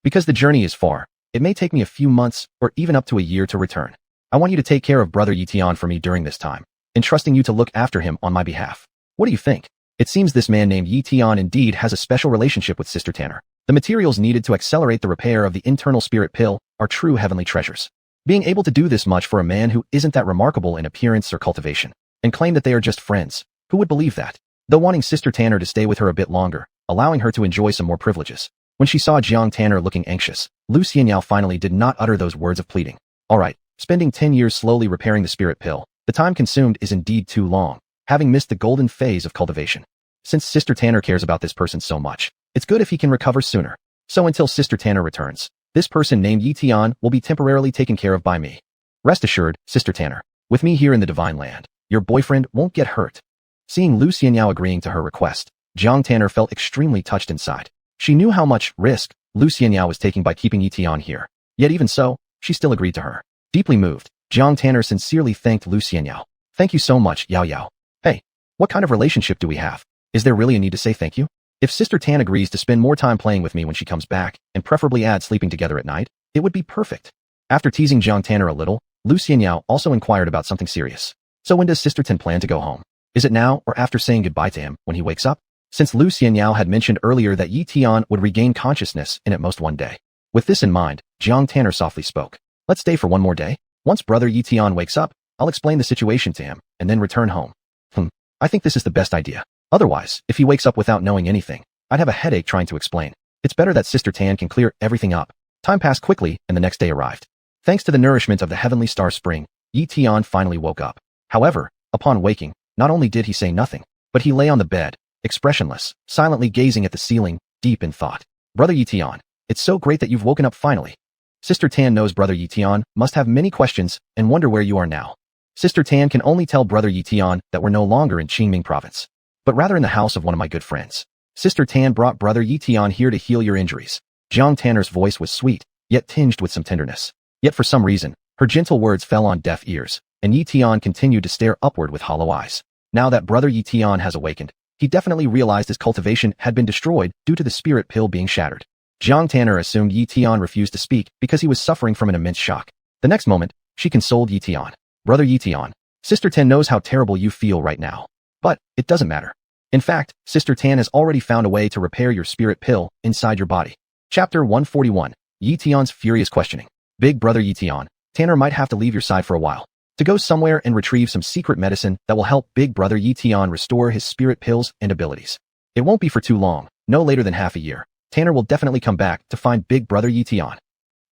Because the journey is far, it may take me a few months or even up to a year to return. I want you to take care of Brother Ye Tian for me during this time, entrusting you to look after him on my behalf. What do you think? It seems this man named Ye Tian indeed has a special relationship with Sister Tanner. The materials needed to accelerate the repair of the internal spirit pill are true heavenly treasures. Being able to do this much for a man who isn't that remarkable in appearance or cultivation, and claim that they are just friends, who would believe that? Though wanting Sister Tanner to stay with her a bit longer, allowing her to enjoy some more privileges. When she saw Jiang Tanner looking anxious, Lu Xianyao finally did not utter those words of pleading. Alright, spending 10 years slowly repairing the spirit pill, the time consumed is indeed too long, having missed the golden phase of cultivation. Since Sister Tanner cares about this person so much, it's good if he can recover sooner. So until Sister Tanner returns, this person named Ye Tian will be temporarily taken care of by me. Rest assured, Sister Tanner, with me here in the Divine Land, your boyfriend won't get hurt. Seeing Lu Xianyao agreeing to her request, Jiang Tanner felt extremely touched inside. She knew how much risk Lu Xianyao was taking by keeping Ye Tian here, yet even so, she still agreed to her. Deeply moved, Jiang Tanner sincerely thanked Lu Xianyao. Thank you so much, Yao Yao. Hey, what kind of relationship do we have? Is there really a need to say thank you? If Sister Tan agrees to spend more time playing with me when she comes back, and preferably add sleeping together at night, it would be perfect. After teasing Jiang Tanner a little, Lu Xianyao also inquired about something serious. So when does Sister Tan plan to go home? Is it now or after saying goodbye to him when he wakes up? Since Lu Xianyao had mentioned earlier that Ye Tian would regain consciousness in at most one day. With this in mind, Jiang Tanner softly spoke. Let's stay for one more day. Once Brother Ye Tian wakes up, I'll explain the situation to him, and then return home. I think this is the best idea. Otherwise, if he wakes up without knowing anything, I'd have a headache trying to explain. It's better that Sister Tan can clear everything up. Time passed quickly, and the next day arrived. Thanks to the nourishment of the heavenly star spring, Ye Tian finally woke up. However, upon waking, not only did he say nothing, but he lay on the bed, expressionless, silently gazing at the ceiling, deep in thought. Brother Ye Tian, it's so great that you've woken up finally. Sister Tan knows Brother Ye Tian must have many questions and wonder where you are now. Sister Tan can only tell Brother Ye Tian that we're no longer in Qingming province, but rather in the house of one of my good friends. Sister Tan brought Brother Ye Tian here to heal your injuries. Jiang Tanner's voice was sweet, yet tinged with some tenderness. Yet for some reason, her gentle words fell on deaf ears, and Ye Tian continued to stare upward with hollow eyes. Now that Brother Ye Tian has awakened, he definitely realized his cultivation had been destroyed due to the spirit pill being shattered. Jiang Tanner assumed Ye Tian refused to speak because he was suffering from an immense shock. The next moment, she consoled Ye Tian. Brother Ye Tian, Sister Tan knows how terrible you feel right now. But, it doesn't matter. In fact, Sister Tan has already found a way to repair your spirit pill inside your body. Chapter 141, Ye Tian's Furious Questioning. Big Brother Ye Tian, Tanner might have to leave your side for a while, to go somewhere and retrieve some secret medicine that will help Big Brother Ye Tian restore his spirit pills and abilities. It won't be for too long, no later than half a year, Tanner will definitely come back to find Big Brother Ye Tian.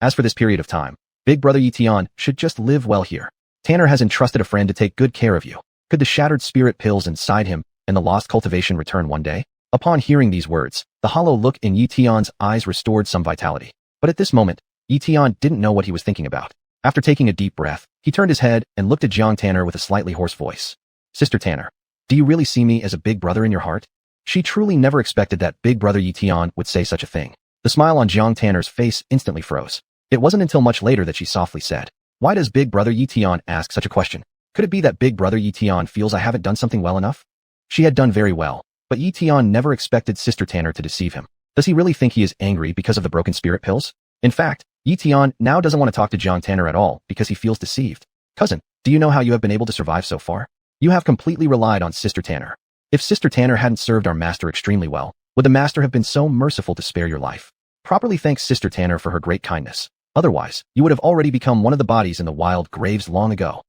As for this period of time, Big Brother Ye Tian should just live well here. Tanner has entrusted a friend to take good care of you. Could the shattered spirit pills inside him and the lost cultivation return one day? Upon hearing these words, the hollow look in Ye Tian's eyes restored some vitality. But at this moment, Ye Tian didn't know what he was thinking about. After taking a deep breath, he turned his head and looked at Jang Tanner with a slightly hoarse voice. Sister Tanner, do you really see me as a big brother in your heart? She truly never expected that Big Brother Ye Tian would say such a thing. The smile on Jang Tanner's face instantly froze. It wasn't until much later that she softly said, "Why does Big Brother Ye Tian ask such a question? Could it be that Big Brother Ye Tian feels I haven't done something well enough?" She had done very well, but Ye Tian never expected Sister Tanner to deceive him. Does he really think he is angry because of the broken spirit pills? In fact, Ye Tian now doesn't want to talk to Jang Tanner at all because he feels deceived. Cousin, do you know how you have been able to survive so far? You have completely relied on Sister Tanner. If Sister Tanner hadn't served our master extremely well, would the master have been so merciful to spare your life? Properly thank Sister Tanner for her great kindness. Otherwise, you would have already become one of the bodies in the wild graves long ago.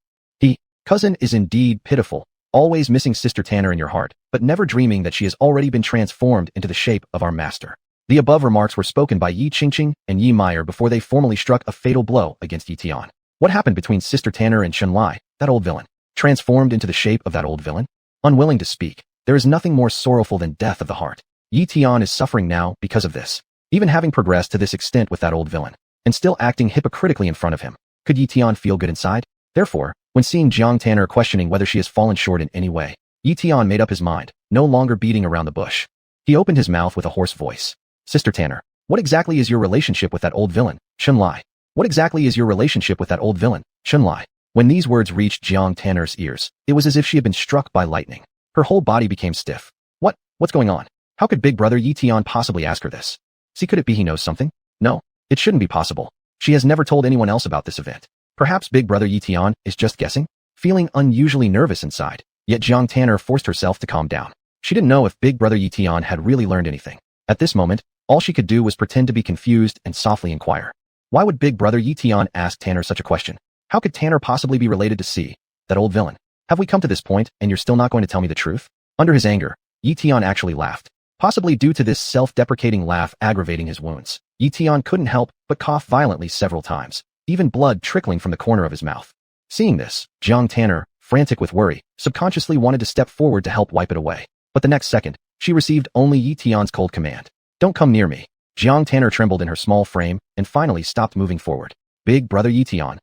Cousin is indeed pitiful, always missing Sister Tanner in your heart, but never dreaming that she has already been transformed into the shape of our master. The above remarks were spoken by Ye Qingqing and Ye Meyer before they formally struck a fatal blow against Ye Tian. What happened between Sister Tanner and Xuanhuan, that old villain? Transformed into the shape of that old villain? Unwilling to speak, there is nothing more sorrowful than death of the heart. Ye Tian is suffering now because of this. Even having progressed to this extent with that old villain, and still acting hypocritically in front of him, could Ye Tian feel good inside? Therefore, when seeing Jang Tanner questioning whether she has fallen short in any way, Ye Tian made up his mind, no longer beating around the bush. He opened his mouth with a hoarse voice. Sister Tanner, what exactly is your relationship with that old villain, Xuanhuan? What exactly is your relationship with that old villain, Xuanhuan? When these words reached Jang Tanner's ears, it was as if she had been struck by lightning. Her whole body became stiff. What's going on? How could Big Brother Ye Tian possibly ask her this? See, could it be he knows something? No, it shouldn't be possible. She has never told anyone else about this event. Perhaps Big Brother Ye Tian is just guessing? Feeling unusually nervous inside, yet Jang Tanner forced herself to calm down. She didn't know if Big Brother Ye Tian had really learned anything. At this moment, all she could do was pretend to be confused and softly inquire. Why would Big Brother Ye Tian ask Tanner such a question? How could Tanner possibly be related to C, that old villain? Have we come to this point and you're still not going to tell me the truth? Under his anger, Ye Tian actually laughed. Possibly due to this self-deprecating laugh aggravating his wounds, Ye Tian couldn't help but cough violently several times, even blood trickling from the corner of his mouth. Seeing this, Jang Tanner, frantic with worry, subconsciously wanted to step forward to help wipe it away. But the next second, she received only Ye Tian's cold command. Don't come near me. Jang Tanner trembled in her small frame and finally stopped moving forward. Big Brother Ye Tian.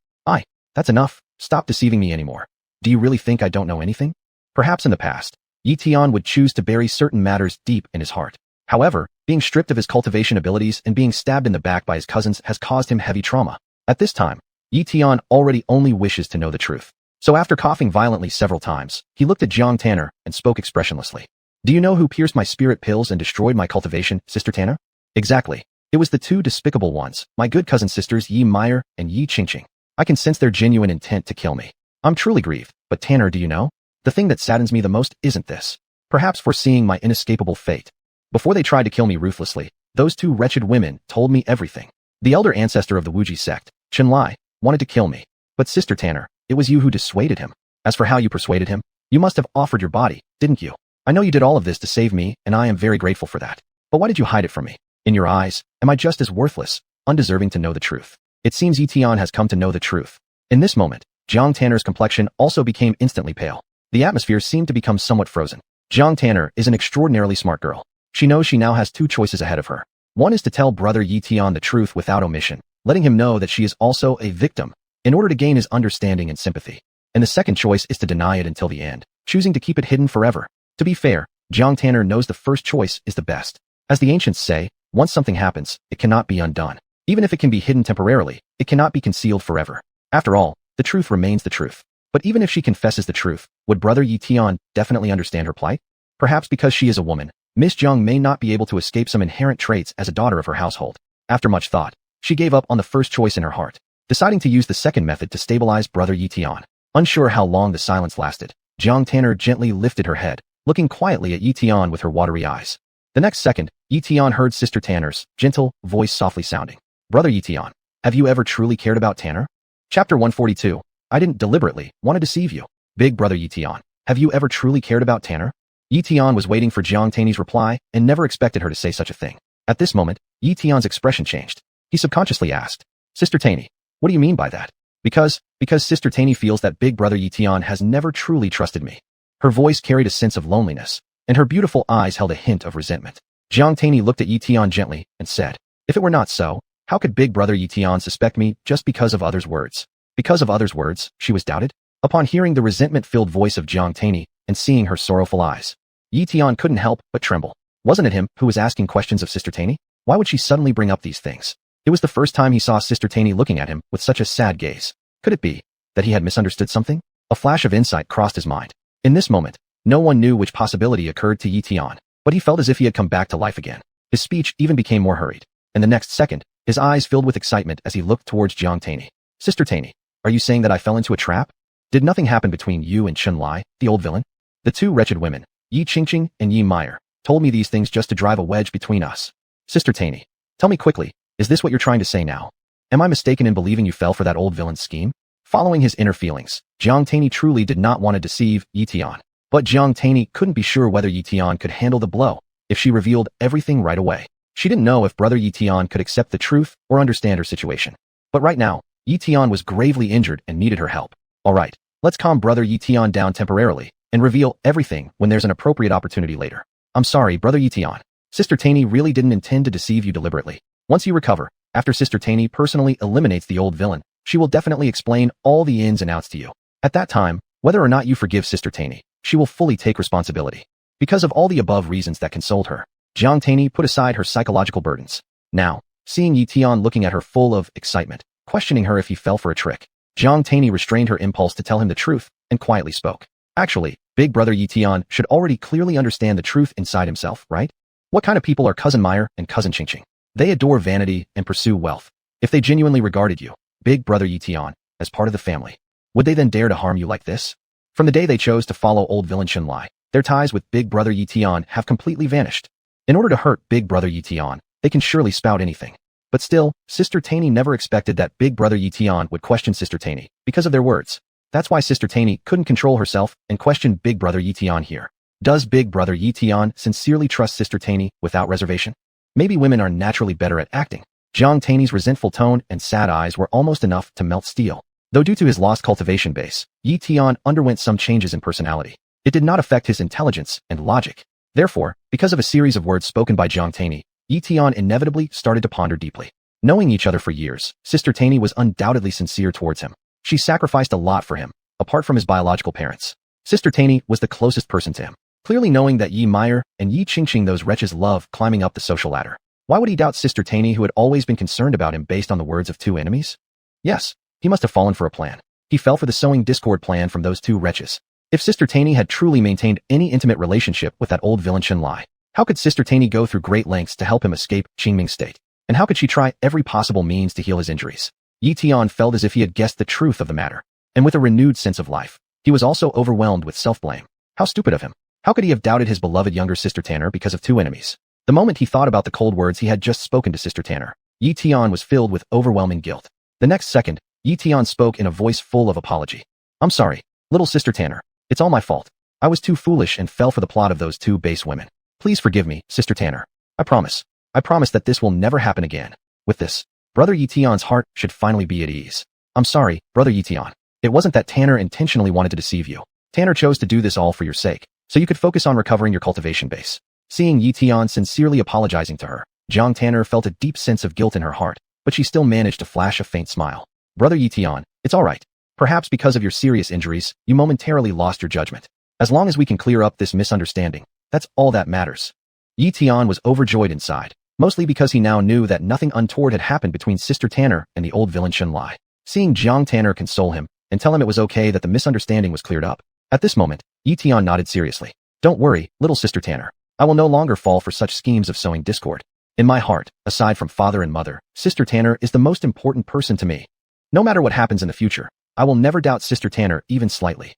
That's enough. Stop deceiving me anymore. Do you really think I don't know anything? Perhaps in the past, Ye Tian would choose to bury certain matters deep in his heart. However, being stripped of his cultivation abilities and being stabbed in the back by his cousins has caused him heavy trauma. At this time, Ye Tian already only wishes to know the truth. So after coughing violently several times, he looked at Jang Tanner and spoke expressionlessly. Do you know who pierced my spirit pills and destroyed my cultivation, Sister Tanner? Exactly. It was the two despicable ones, my good cousin sisters Ye Meyer and Ye Qingqing. I can sense their genuine intent to kill me. I'm truly grieved, but Tanner, do you know? The thing that saddens me the most isn't this. Perhaps foreseeing my inescapable fate. Before they tried to kill me ruthlessly, those two wretched women told me everything. The elder ancestor of the Wuji sect, Xuanhuan, wanted to kill me. But Sister Tanner, it was you who dissuaded him. As for how you persuaded him, you must have offered your body, didn't you? I know you did all of this to save me, and I am very grateful for that. But why did you hide it from me? In your eyes, am I just as worthless, undeserving to know the truth? It seems Ye Tian has come to know the truth. In this moment, Jang Tanner's complexion also became instantly pale. The atmosphere seemed to become somewhat frozen. Jang Tanner is an extraordinarily smart girl. She knows she now has two choices ahead of her. One is to tell Brother Ye Tian the truth without omission, letting him know that she is also a victim, in order to gain his understanding and sympathy. And the second choice is to deny it until the end, choosing to keep it hidden forever. To be fair, Jang Tanner knows the first choice is the best. As the ancients say, once something happens, it cannot be undone. Even if it can be hidden temporarily, it cannot be concealed forever. After all, the truth remains the truth. But even if she confesses the truth, would Brother Ye Tian definitely understand her plight? Perhaps because she is a woman, Miss Jang may not be able to escape some inherent traits as a daughter of her household. After much thought, she gave up on the first choice in her heart, deciding to use the second method to stabilize Brother Ye Tian. Unsure how long the silence lasted, Jang Tanner gently lifted her head, looking quietly at Ye Tian with her watery eyes. The next second, Ye Tian heard Sister Tanner's gentle voice softly sounding. Brother Ye Tian, have you ever truly cared about Tanner? Chapter 142. I didn't deliberately want to deceive you. Big Brother Ye Tian, have you ever truly cared about Tanner? Ye Tian was waiting for Jiang Tainy's reply and never expected her to say such a thing. At this moment, Ye Tian's expression changed. He subconsciously asked, Sister Tainy, what do you mean by that? Because Sister Tainy feels that big brother Ye Tian has never truly trusted me. Her voice carried a sense of loneliness, and her beautiful eyes held a hint of resentment. Jiang Tainy looked at Ye Tian gently and said, if it were not so, how could big brother Ye Tian suspect me just because of others' words? Because of others' words, she was doubted? Upon hearing the resentment-filled voice of Jiang Tainy and seeing her sorrowful eyes, Ye Tian couldn't help but tremble. Wasn't it him who was asking questions of Sister Tainy? Why would she suddenly bring up these things? It was the first time he saw Sister Tainy looking at him with such a sad gaze. Could it be that he had misunderstood something? A flash of insight crossed his mind. In this moment, no one knew which possibility occurred to Ye Tian, but he felt as if he had come back to life again. His speech even became more hurried, and the next second, his eyes filled with excitement as he looked towards Jiang Tainy. Sister Tainy, are you saying that I fell into a trap? Did nothing happen between you and Chen Lai, the old villain? The two wretched women, Ye Qingqing and Ye Meyer, told me these things just to drive a wedge between us. Sister Tainy, tell me quickly, is this what you're trying to say now? Am I mistaken in believing you fell for that old villain's scheme? Following his inner feelings, Jiang Tainy truly did not want to deceive Ye Tian. But Jiang Tainy couldn't be sure whether Ye Tian could handle the blow if she revealed everything right away. She didn't know if brother Ye Tian could accept the truth or understand her situation. But right now, Ye Tian was gravely injured and needed her help. Alright, let's calm brother Ye Tian down temporarily and reveal everything when there's an appropriate opportunity later. I'm sorry, brother Ye Tian. Sister Tainy really didn't intend to deceive you deliberately. Once you recover, after Sister Tainy personally eliminates the old villain, she will definitely explain all the ins and outs to you. At that time, whether or not you forgive Sister Tainy, she will fully take responsibility. Because of all the above reasons that consoled her, Jiang Tainy put aside her psychological burdens. Now, seeing Ye Tian looking at her full of excitement, questioning her if he fell for a trick, Jiang Tainy restrained her impulse to tell him the truth and quietly spoke. Actually, big brother Ye Tian should already clearly understand the truth inside himself, right? What kind of people are Cousin Meyer and Cousin Qingqing? They adore vanity and pursue wealth. If they genuinely regarded you, big brother Ye Tian, as part of the family, would they then dare to harm you like this? From the day they chose to follow old villain Chen Lai, their ties with big brother Ye Tian have completely vanished. In order to hurt big brother Ye Tian, they can surely spout anything. But still, Sister Tainy never expected that big brother Ye Tian would question Sister Tainy because of their words. That's why Sister Tainy couldn't control herself and questioned big brother Ye Tian here. Does big brother Ye Tian sincerely trust Sister Tainy without reservation? Maybe women are naturally better at acting. Jiang Tainy's resentful tone and sad eyes were almost enough to melt steel. Though due to his lost cultivation base, Ye Tian underwent some changes in personality. It did not affect his intelligence and logic. Therefore, because of a series of words spoken by Jiang Tainy, Ye Tian inevitably started to ponder deeply. Knowing each other for years, Sister Tainy was undoubtedly sincere towards him. She sacrificed a lot for him, apart from his biological parents. Sister Tainy was the closest person to him. Clearly knowing that Ye Meyer and Ye Qingqing those wretches love climbing up the social ladder. Why would he doubt Sister Tainy who had always been concerned about him based on the words of two enemies? Yes, he must have fallen for a plan. He fell for the sowing discord plan from those two wretches. If Sister Tainy had truly maintained any intimate relationship with that old villain Chen Lai, how could Sister Tainy go through great lengths to help him escape Qingming's state? And how could she try every possible means to heal his injuries? Ye Tian felt as if he had guessed the truth of the matter. And with a renewed sense of life, he was also overwhelmed with self-blame. How stupid of him. How could he have doubted his beloved younger sister Tanner because of two enemies? The moment he thought about the cold words he had just spoken to Sister Tanner, Ye Tian was filled with overwhelming guilt. The next second, Ye Tian spoke in a voice full of apology. I'm sorry, little Sister Tanner. It's all my fault. I was too foolish and fell for the plot of those two base women. Please forgive me, Sister Tanner. I promise that this will never happen again. With this, brother Ye Tian's heart should finally be at ease. I'm sorry, brother Ye Tian. It wasn't that Tanner intentionally wanted to deceive you. Tanner chose to do this all for your sake, so you could focus on recovering your cultivation base. Seeing Ye Tian sincerely apologizing to her, Jiang Tanner felt a deep sense of guilt in her heart, but she still managed to flash a faint smile. Brother Ye Tian, it's all right. Perhaps because of your serious injuries, you momentarily lost your judgment. As long as we can clear up this misunderstanding, that's all that matters. Ye Tian was overjoyed inside, mostly because he now knew that nothing untoward had happened between Sister Tanner and the old villain Chen Lai. Seeing Jiang Tanner console him and tell him it was okay that the misunderstanding was cleared up. At this moment, Ye Tian nodded seriously. Don't worry, little Sister Tanner. I will no longer fall for such schemes of sowing discord. In my heart, aside from father and mother, Sister Tanner is the most important person to me. No matter what happens in the future, I will never doubt Sister Tanner even slightly.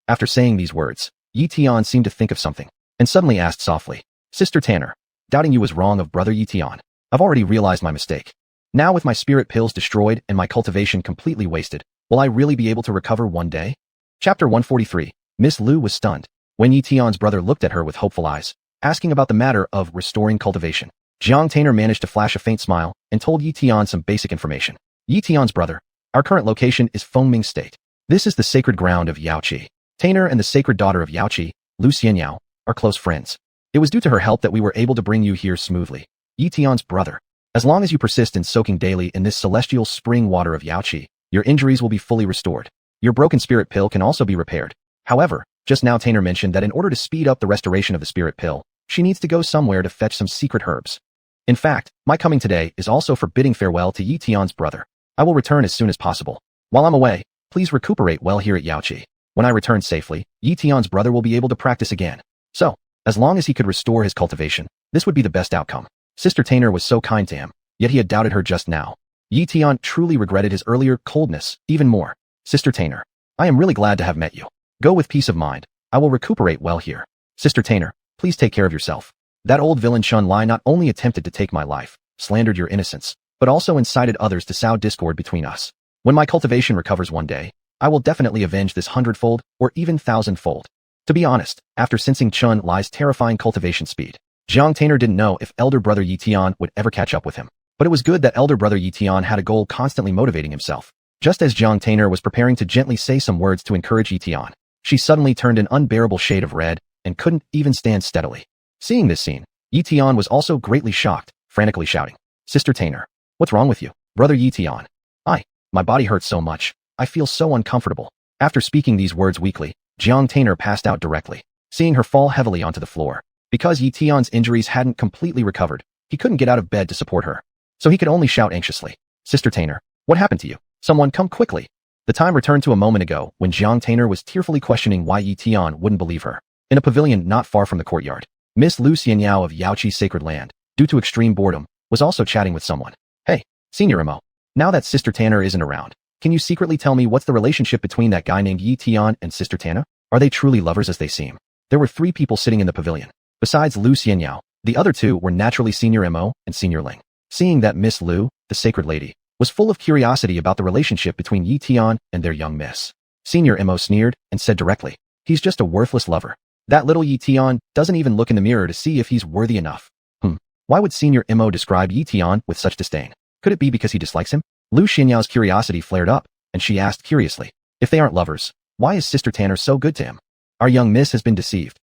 After saying these words, Ye Tian seemed to think of something, and suddenly asked softly, Sister Tanner, doubting you was wrong of brother Ye Tian. I've already realized my mistake. Now with my spirit pills destroyed and my cultivation completely wasted, will I really be able to recover one day? Chapter 143. Miss Lu was stunned. when Ye Tian's brother looked at her with hopeful eyes, asking about the matter of restoring cultivation. Jiang Tainer managed to flash a faint smile and told Ye Tian some basic information. Ye Tian's brother, our current location is Fengming State. This is the sacred ground of Yaoqi. Tainer and the sacred daughter of Yaoqi, Lu Xianyao, are close friends. It was due to her help that we were able to bring you here smoothly. Ye Tian's brother. As long as you persist in soaking daily in this celestial spring water of Yaoqi, your injuries will be fully restored. Your broken spirit pill can also be repaired. However, just now Tainer mentioned that in order to speed up the restoration of the spirit pill, she needs to go somewhere to fetch some secret herbs. In fact, my coming today is also for bidding farewell to Ye Tian's brother. I will return as soon as possible. While I'm away, please recuperate well here at Yaoqi. When I return safely, Ye Tian's brother will be able to practice again. So, as long as he could restore his cultivation, this would be the best outcome. Sister Tainer was so kind to him, yet he had doubted her just now. Ye Tian truly regretted his earlier coldness even more. Sister Tainer, I am really glad to have met you. Go with peace of mind. I will recuperate well here. Sister Tainer, please take care of yourself. That old villain Xunhuan not only attempted to take my life, slandered your innocence, but also incited others to sow discord between us. When my cultivation recovers one day, I will definitely avenge this hundredfold or even thousandfold. To be honest, after sensing Chun Lai's terrifying cultivation speed, Jiang Tainer didn't know if elder brother Ye Tian would ever catch up with him. But it was good that elder brother Ye Tian had a goal constantly motivating himself. Just as Jiang Tainer was preparing to gently say some words to encourage Ye Tian, she suddenly turned an unbearable shade of red and couldn't even stand steadily. Seeing this scene, Ye Tian was also greatly shocked, frantically shouting, Sister Tainer, what's wrong with you? Brother Ye Tian. My body hurts so much. I feel so uncomfortable. After speaking these words weakly, Jiang Tainer passed out directly, seeing her fall heavily onto the floor. Because Ye Tian's injuries hadn't completely recovered, he couldn't get out of bed to support her. So he could only shout anxiously, Sister Tainer, what happened to you? Someone come quickly. The time returned to a moment ago when Jiang Tainer was tearfully questioning why Ye Tian wouldn't believe her. In a pavilion not far from the courtyard, Miss Lu Xianyao of Yaoqi's sacred land, due to extreme boredom, was also chatting with someone. Hey, Senior Mo. Now that Sister Tainer isn't around, can you secretly tell me what's the relationship between that guy named Ye Tian and Sister Tainer? Are they truly lovers as they seem? There were 3 people sitting in the pavilion. Besides Lu Xianyao, the other 2 were naturally Senior Mo and Senior Ling. Seeing that Miss Lu, the sacred lady, was full of curiosity about the relationship between Ye Tian and their young miss, Senior Mo sneered and said directly, he's just a worthless lover. That little Ye Tian doesn't even look in the mirror to see if he's worthy enough. Why would Senior Mo describe Ye Tian with such disdain? Could it be because he dislikes him? Lu Xianyao's curiosity flared up, and she asked curiously, if they aren't lovers, why is Sister Tainer so good to him? Our young miss has been deceived.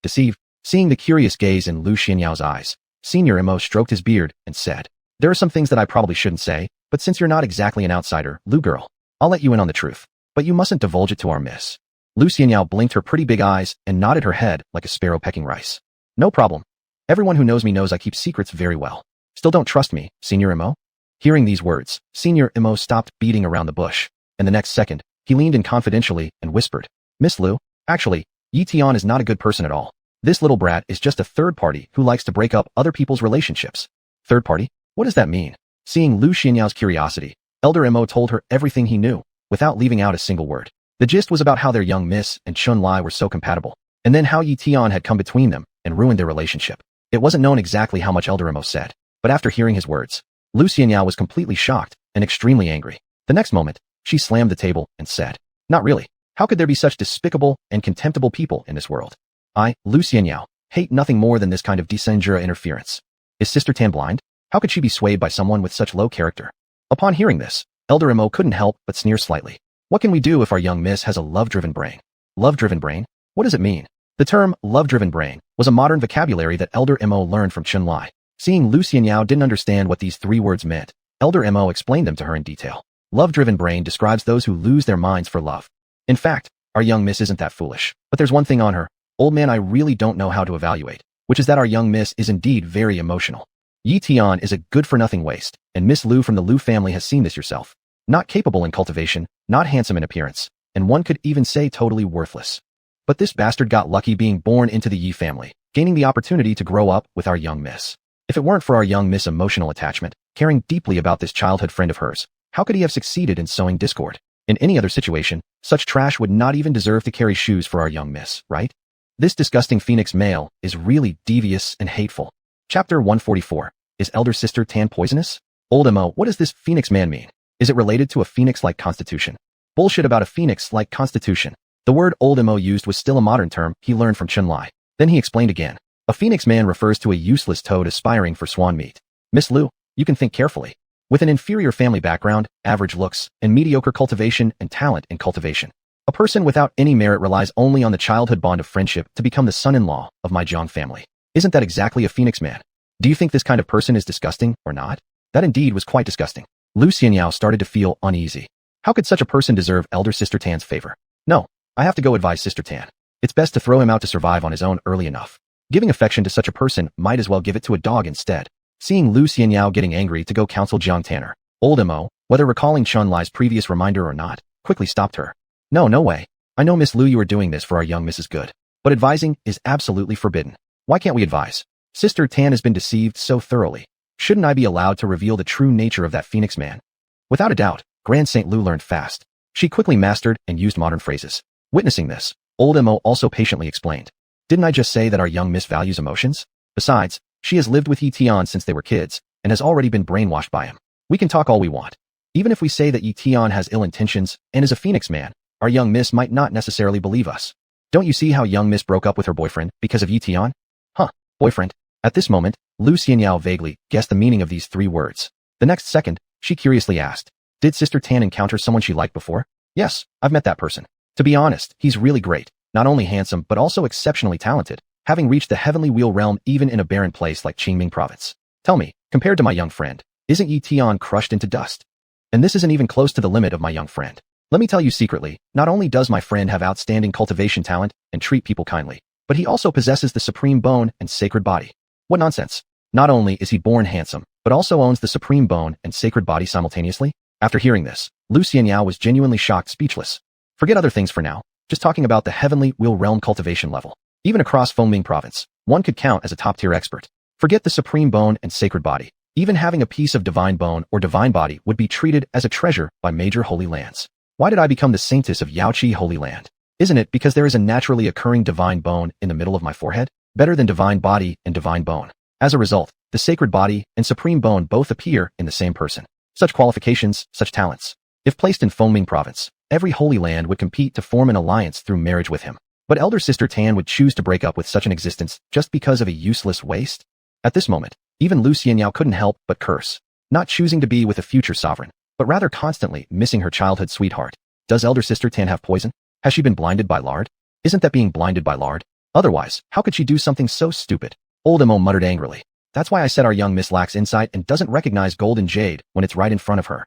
Deceived? Seeing the curious gaze in Lu Xianyao's eyes, Senior Mo stroked his beard and said, there are some things that I probably shouldn't say, but since you're not exactly an outsider, Lu girl, I'll let you in on the truth, but you mustn't divulge it to our miss. Lu Xianyao blinked her pretty big eyes and nodded her head like a sparrow pecking rice. No problem. Everyone who knows me knows I keep secrets very well. Still don't trust me, Senior Mo? Hearing these words, Senior Mo stopped beating around the bush, and the next second, he leaned in confidentially and whispered, Miss Lu, actually, Ye Tian is not a good person at all. This little brat is just a third party who likes to break up other people's relationships. Third party? What does that mean? Seeing Lu Xianyao's curiosity, Elder Mo told her everything he knew, without leaving out a single word. The gist was about how their young miss and Chun Lai were so compatible, and then how Ye Tian had come between them and ruined their relationship. It wasn't known exactly how much Elder Mo said, but after hearing his words, Lu Xianyao was completely shocked and extremely angry. The next moment, she slammed the table and said, not really. How could there be such despicable and contemptible people in this world? I, Lu Xianyao, hate nothing more than this kind of decenjura interference. Is Sister Tan blind? How could she be swayed by someone with such low character? Upon hearing this, Elder Mo couldn't help but sneer slightly. What can we do if our young miss has a love-driven brain? Love-driven brain? What does it mean? The term love-driven brain was a modern vocabulary that Elder Mo learned from Chun Lai. Seeing Lu Xianyao didn't understand what these 3 words meant, Elder Mo explained them to her in detail. Love-driven brain describes those who lose their minds for love. In fact, our young miss isn't that foolish. But there's one thing on her, old man, I really don't know how to evaluate, which is that our young miss is indeed very emotional. Ye Tian is a good-for-nothing waste, and Miss Lu from the Lu family has seen this yourself. Not capable in cultivation, not handsome in appearance, and one could even say totally worthless. But this bastard got lucky being born into the Yi family, gaining the opportunity to grow up with our young miss. If it weren't for our young miss' emotional attachment, caring deeply about this childhood friend of hers, how could he have succeeded in sowing discord? In any other situation, such trash would not even deserve to carry shoes for our young miss, right? This disgusting phoenix male is really devious and hateful. Chapter 144. Is Elder Sister Tan poisonous? Old Mo, what does this phoenix man mean? Is it related to a phoenix-like constitution? Bullshit about a phoenix-like constitution. The word old Mo used was still a modern term he learned from Chun Lai. Then he explained again. A phoenix man refers to a useless toad aspiring for swan meat. Miss Lu, you can think carefully. With an inferior family background, average looks, and mediocre cultivation and talent in cultivation, a person without any merit relies only on the childhood bond of friendship to become the son-in-law of my Jang family. Isn't that exactly a phoenix man? Do you think this kind of person is disgusting or not? That indeed was quite disgusting. Lu Xianyao started to feel uneasy. How could such a person deserve elder Sister Tan's favor? No, I have to go advise Sister Tan. It's best to throw him out to survive on his own early enough. Giving affection to such a person might as well give it to a dog instead. Seeing Lu Xianyao getting angry to go counsel Jiang Tanner, old Mo, whether recalling Chun Lai's previous reminder or not, quickly stopped her. No way. I know Miss Lu you are doing this for our young Mrs. Good. But advising is absolutely forbidden. Why can't we advise? Sister Tan has been deceived so thoroughly. Shouldn't I be allowed to reveal the true nature of that phoenix man? Without a doubt, Grand St. Lu learned fast. She quickly mastered and used modern phrases. Witnessing this, old Mo also patiently explained. Didn't I just say that our young miss values emotions? Besides, she has lived with Ye Tian since they were kids, and has already been brainwashed by him. We can talk all we want. Even if we say that Ye Tian has ill intentions and is a phoenix man, our young miss might not necessarily believe us. Don't you see how young miss broke up with her boyfriend because of Ye Tian? Huh, boyfriend. At this moment, Lu Xianyao vaguely guessed the meaning of these 3 words. The next second, she curiously asked, did Sister Tan encounter someone she liked before? Yes, I've met that person. To be honest, he's really great. Not only handsome but also exceptionally talented, having reached the heavenly wheel realm even in a barren place like Qingming province. Tell me, compared to my young friend, isn't Ye Tian crushed into dust? And this isn't even close to the limit of my young friend. Let me tell you secretly, not only does my friend have outstanding cultivation talent and treat people kindly, but he also possesses the supreme bone and sacred body. What nonsense. Not only is he born handsome, but also owns the supreme bone and sacred body simultaneously? After hearing this, Lu Xianyao was genuinely shocked, speechless. Forget other things for now, just talking about the heavenly wheel realm cultivation level. Even across Fengming province, one could count as a top-tier expert. Forget the supreme bone and sacred body. Even having a piece of divine bone or divine body would be treated as a treasure by major holy lands. Why did I become the saintess of Yaoqi Holy Land? Isn't it because there is a naturally occurring divine bone in the middle of my forehead? Better than divine body and divine bone. As a result, the sacred body and supreme bone both appear in the same person. Such qualifications, such talents. If placed in Fengming province, every holy land would compete to form an alliance through marriage with him. But elder Sister Tan would choose to break up with such an existence just because of a useless waste? At this moment, even Lu Xianyao couldn't help but curse. Not choosing to be with a future sovereign, but rather constantly missing her childhood sweetheart. Does elder Sister Tan have poison? Has she been blinded by lard? Isn't that being blinded by lard? Otherwise, how could she do something so stupid? Old Mo muttered angrily. That's why I said our young miss lacks insight and doesn't recognize gold and jade when it's right in front of her.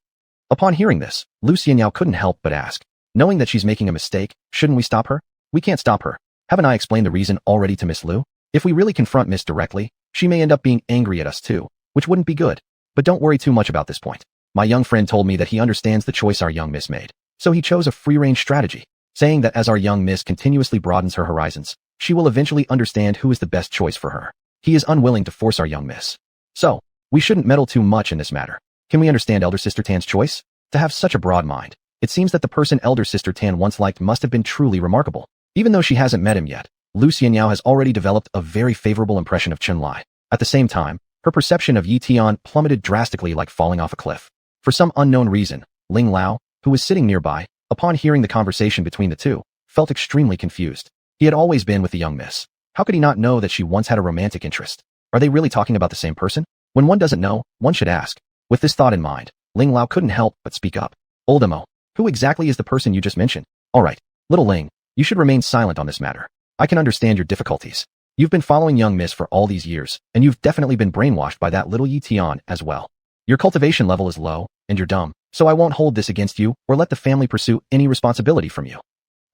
Upon hearing this, Lu Xianyao couldn't help but ask. Knowing that she's making a mistake, shouldn't we stop her? We can't stop her. Haven't I explained the reason already to Miss Lu? If we really confront Miss directly, she may end up being angry at us too, which wouldn't be good. But don't worry too much about this point. My young friend told me that he understands the choice our young miss made. So he chose a free-range strategy, saying that as our young miss continuously broadens her horizons, she will eventually understand who is the best choice for her. He is unwilling to force our young miss. So, we shouldn't meddle too much in this matter. Can we understand Elder Sister Tan's choice? To have such a broad mind, it seems that the person Elder Sister Tan once liked must have been truly remarkable. Even though she hasn't met him yet, Lu Xianyao has already developed a very favorable impression of Chun Lai. At the same time, her perception of Ye Tian plummeted drastically like falling off a cliff. For some unknown reason, Ling Lao, who was sitting nearby, upon hearing the conversation between the two, felt extremely confused. He had always been with the young miss. How could he not know that she once had a romantic interest? Are they really talking about the same person? When one doesn't know, one should ask. With this thought in mind, Ling Lao couldn't help but speak up. Old Mo, who exactly is the person you just mentioned? Alright, little Ling, you should remain silent on this matter. I can understand your difficulties. You've been following young miss for all these years, and you've definitely been brainwashed by that little Ye Tian as well. Your cultivation level is low, and you're dumb, so I won't hold this against you or let the family pursue any responsibility from you.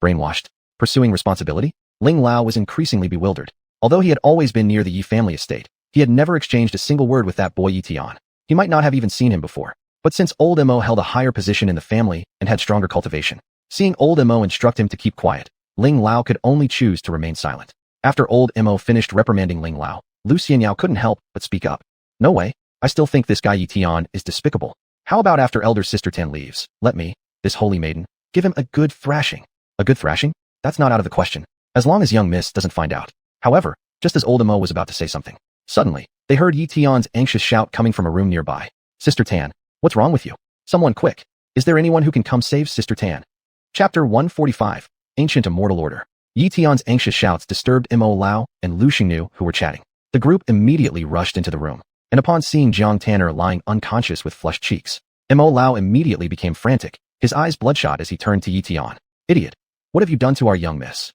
Brainwashed? Pursuing responsibility? Ling Lao was increasingly bewildered. Although he had always been near the Yi family estate, he had never exchanged a single word with that boy Ye Tian. He might not have even seen him before. But since old Mo held a higher position in the family and had stronger cultivation, seeing old Mo instruct him to keep quiet, Ling Lao could only choose to remain silent. After old Mo finished reprimanding Ling Lao, Lu Xianyao couldn't help but speak up. No way, I still think this guy Ye Tian is despicable. How about after Elder Sister Tan leaves, let me, this holy maiden, give him a good thrashing. A good thrashing? That's not out of the question, as long as young miss doesn't find out. However, just as old Mo was about to say something, suddenly, they heard Ye Tian's anxious shout coming from a room nearby. Sister Tan, what's wrong with you? Someone quick. Is there anyone who can come save Sister Tan? Chapter 145. Ancient Immortal Order. Ye Tian's anxious shouts disturbed Mo Lao and Lu Xingnu, who were chatting. The group immediately rushed into the room, and upon seeing Jiang Tanner lying unconscious with flushed cheeks, Mo Lao immediately became frantic, his eyes bloodshot as he turned to Ye Tian. Idiot! What have you done to our young miss?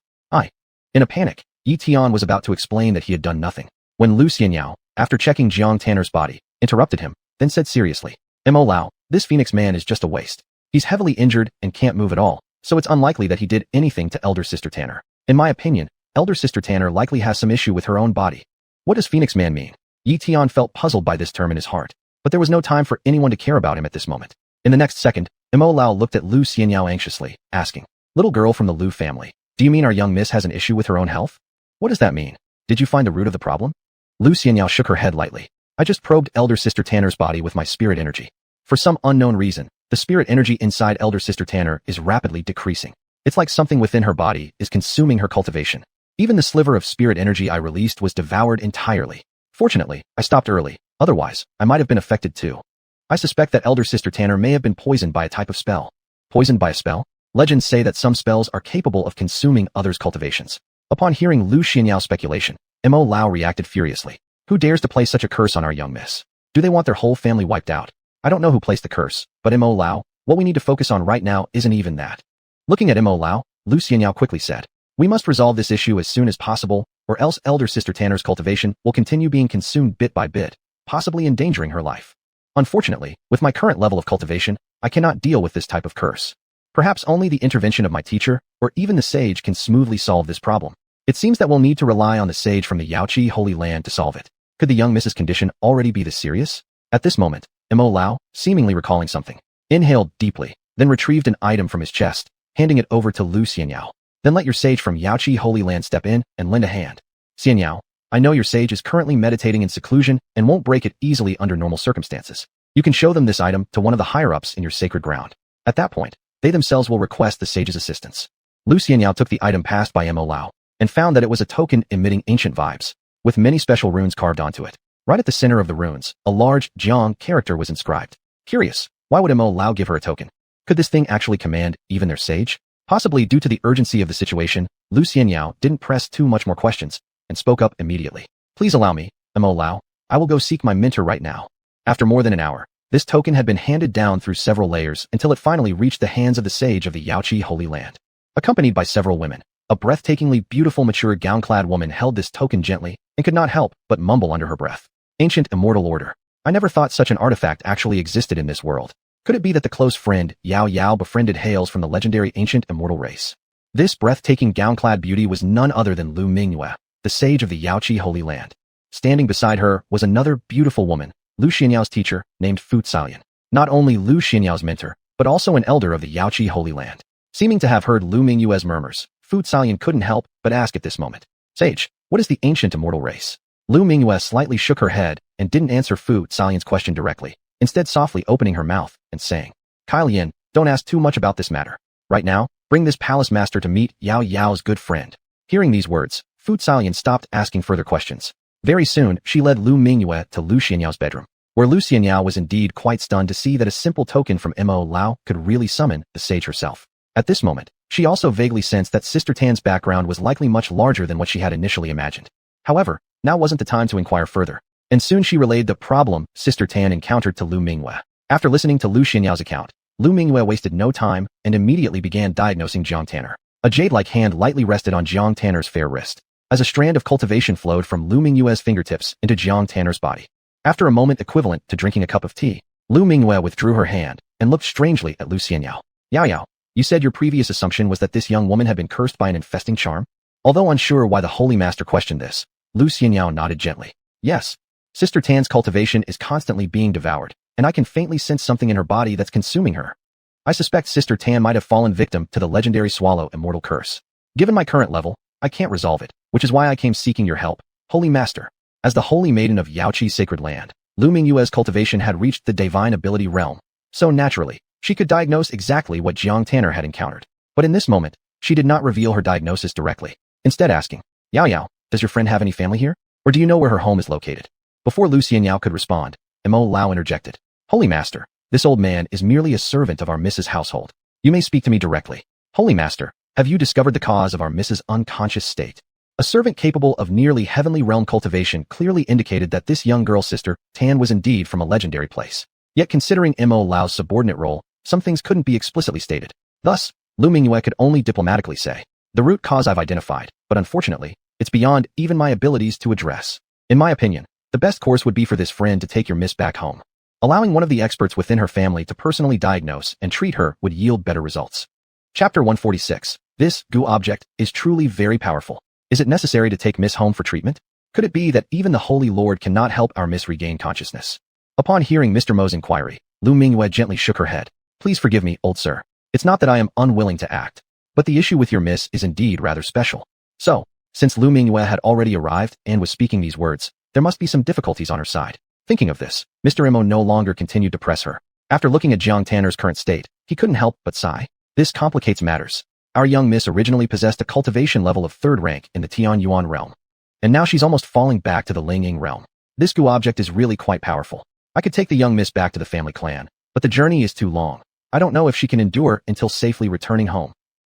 In a panic, Ye Tian was about to explain that he had done nothing, when Lu Xianyao, after checking Jiang Tanner's body, interrupted him, then said seriously, Mo Lao, this Phoenix man is just a waste. He's heavily injured and can't move at all, so it's unlikely that he did anything to Elder Sister Tanner. In my opinion, Elder Sister Tanner likely has some issue with her own body. What does Phoenix man mean? Ye Tian felt puzzled by this term in his heart, but there was no time for anyone to care about him at this moment. In the next second, Mo Lao looked at Lu Xianyao anxiously, asking, Little girl from the Lu family, do you mean our young miss has an issue with her own health? What does that mean? Did you find the root of the problem? Lu Xianyao shook her head lightly. I just probed Elder Sister Tanner's body with my spirit energy. For some unknown reason, the spirit energy inside Elder Sister Tanner is rapidly decreasing. It's like something within her body is consuming her cultivation. Even the sliver of spirit energy I released was devoured entirely. Fortunately, I stopped early, otherwise, I might have been affected too. I suspect that Elder Sister Tanner may have been poisoned by a type of spell. Poisoned by a spell? Legends say that some spells are capable of consuming others' cultivations. Upon hearing Lu Xianyao's speculation, Mo Lao reacted furiously. Who dares to place such a curse on our young miss? Do they want their whole family wiped out? I don't know who placed the curse, but Mo Lao, what we need to focus on right now isn't even that. Looking at Mo Lao, Lu Xianyao quickly said, We must resolve this issue as soon as possible, or else Elder Sister Tanner's cultivation will continue being consumed bit by bit, possibly endangering her life. Unfortunately, with my current level of cultivation, I cannot deal with this type of curse. Perhaps only the intervention of my teacher, or even the sage can smoothly solve this problem. It seems that we'll need to rely on the sage from the Yaoqi Holy Land to solve it. Could the young Mrs. condition already be this serious? At this moment, Mo Lao, seemingly recalling something, inhaled deeply, then retrieved an item from his chest, handing it over to Lu Xianyao. Then let your sage from Yaoqi Holy Land step in and lend a hand. Xianyao, I know your sage is currently meditating in seclusion and won't break it easily under normal circumstances. You can show them this item to one of the higher-ups in your sacred ground. At that point, they themselves will request the sage's assistance. Lu Xianyao took the item passed by Mo Lao and found that it was a token emitting ancient vibes, with many special runes carved onto it. Right at the center of the runes, a large Jang character was inscribed. Curious, why would Mo Lao give her a token? Could this thing actually command even their sage? Possibly due to the urgency of the situation, Lu Xianyao didn't press too much more questions and spoke up immediately. Please allow me, Mo Lao. I will go seek my mentor right now. After more than an hour, this token had been handed down through several layers until it finally reached the hands of the sage of the Yaoqi Holy Land. Accompanied by several women, a breathtakingly beautiful mature gown-clad woman held this token gently and could not help but mumble under her breath. Ancient Immortal Order. I never thought such an artifact actually existed in this world. Could it be that the close friend Yao Yao befriended hails from the legendary ancient immortal race? This breathtaking gown-clad beauty was none other than Lu Mingyue, the sage of the Yaoqi Holy Land. Standing beside her was another beautiful woman, Lu Xianyao's teacher, named Fu Xiaoyan. Not only Lu Xianyao's mentor, but also an elder of the Yaoqi Holy Land. Seeming to have heard Lu Mingyue's murmurs, Fu Xiaoyan couldn't help but ask at this moment, Sage, what is the ancient immortal race? Lu Mingyue slightly shook her head and didn't answer Fu Xiaoyan's question directly, instead softly opening her mouth and saying, Kai Lian, don't ask too much about this matter. Right now, bring this palace master to meet Yao Yao's good friend. Hearing these words, Fu Xiaoyan stopped asking further questions. Very soon, she led Lu Mingyue to Lu Xianyao's bedroom, where Lu Xianyao was indeed quite stunned to see that a simple token from Mo Lao could really summon the sage herself. At this moment, she also vaguely sensed that Sister Tan's background was likely much larger than what she had initially imagined. However, now wasn't the time to inquire further, and soon she relayed the problem Sister Tan encountered to Lu Mingyue. After listening to Lu Xianyao's account, Lu Mingyue wasted no time and immediately began diagnosing Jiang Tanner. A jade-like hand lightly rested on Jiang Tanner's fair wrist, as a strand of cultivation flowed from Lu Mingyue's fingertips into Jiang Tanner's body. After a moment equivalent to drinking a cup of tea, Lu Mingyue withdrew her hand and looked strangely at Lu Xianyao. Yao Yao, you said your previous assumption was that this young woman had been cursed by an infesting charm? Although unsure why the Holy Master questioned this, Lu Xianyao nodded gently. Yes. Sister Tan's cultivation is constantly being devoured, and I can faintly sense something in her body that's consuming her. I suspect Sister Tan might have fallen victim to the legendary swallow immortal curse. Given my current level, I can't resolve it, which is why I came seeking your help, Holy Master. As the Holy Maiden of Yaoqi's sacred land, Lu Mingyue's cultivation had reached the divine ability realm, so naturally, she could diagnose exactly what Jiang Tanner had encountered. But in this moment, she did not reveal her diagnosis directly, instead asking, Yao Yao, does your friend have any family here? Or do you know where her home is located? Before Lu Xianyao could respond, Mo Lao interjected. Holy Master, this old man is merely a servant of our Mrs. Household. You may speak to me directly. Holy Master, Have you discovered the cause of our Mrs. Unconscious state? A servant capable of nearly heavenly realm cultivation clearly indicated that this young girl's sister, Tan, was indeed from a legendary place. Yet considering Mo Lao's subordinate role, some things couldn't be explicitly stated. Thus, Lu Mingyue could only diplomatically say, "The root cause I've identified, but unfortunately, it's beyond even my abilities to address. In my opinion, the best course would be for this friend to take your miss back home. Allowing one of the experts within her family to personally diagnose and treat her would yield better results." Chapter 146. This goo object is truly very powerful. Is it necessary to take Miss home for treatment? Could it be that even the Holy Lord cannot help our Miss regain consciousness? Upon hearing Mr. Mo's inquiry, Lu Mingyue gently shook her head. "Please forgive me, old sir. It's not that I am unwilling to act, but the issue with your Miss is indeed rather special." So, since Lu Mingyue had already arrived and was speaking these words, there must be some difficulties on her side. Thinking of this, Mr. Mo no longer continued to press her. After looking at Jiang Tanner's current state, he couldn't help but sigh. This complicates matters. Our young Miss originally possessed a cultivation level of 3rd rank in the Tianyuan realm, and now she's almost falling back to the Lingying realm. This goo object is really quite powerful. I could take the young Miss back to the family clan, but the journey is too long. I don't know if she can endure until safely returning home.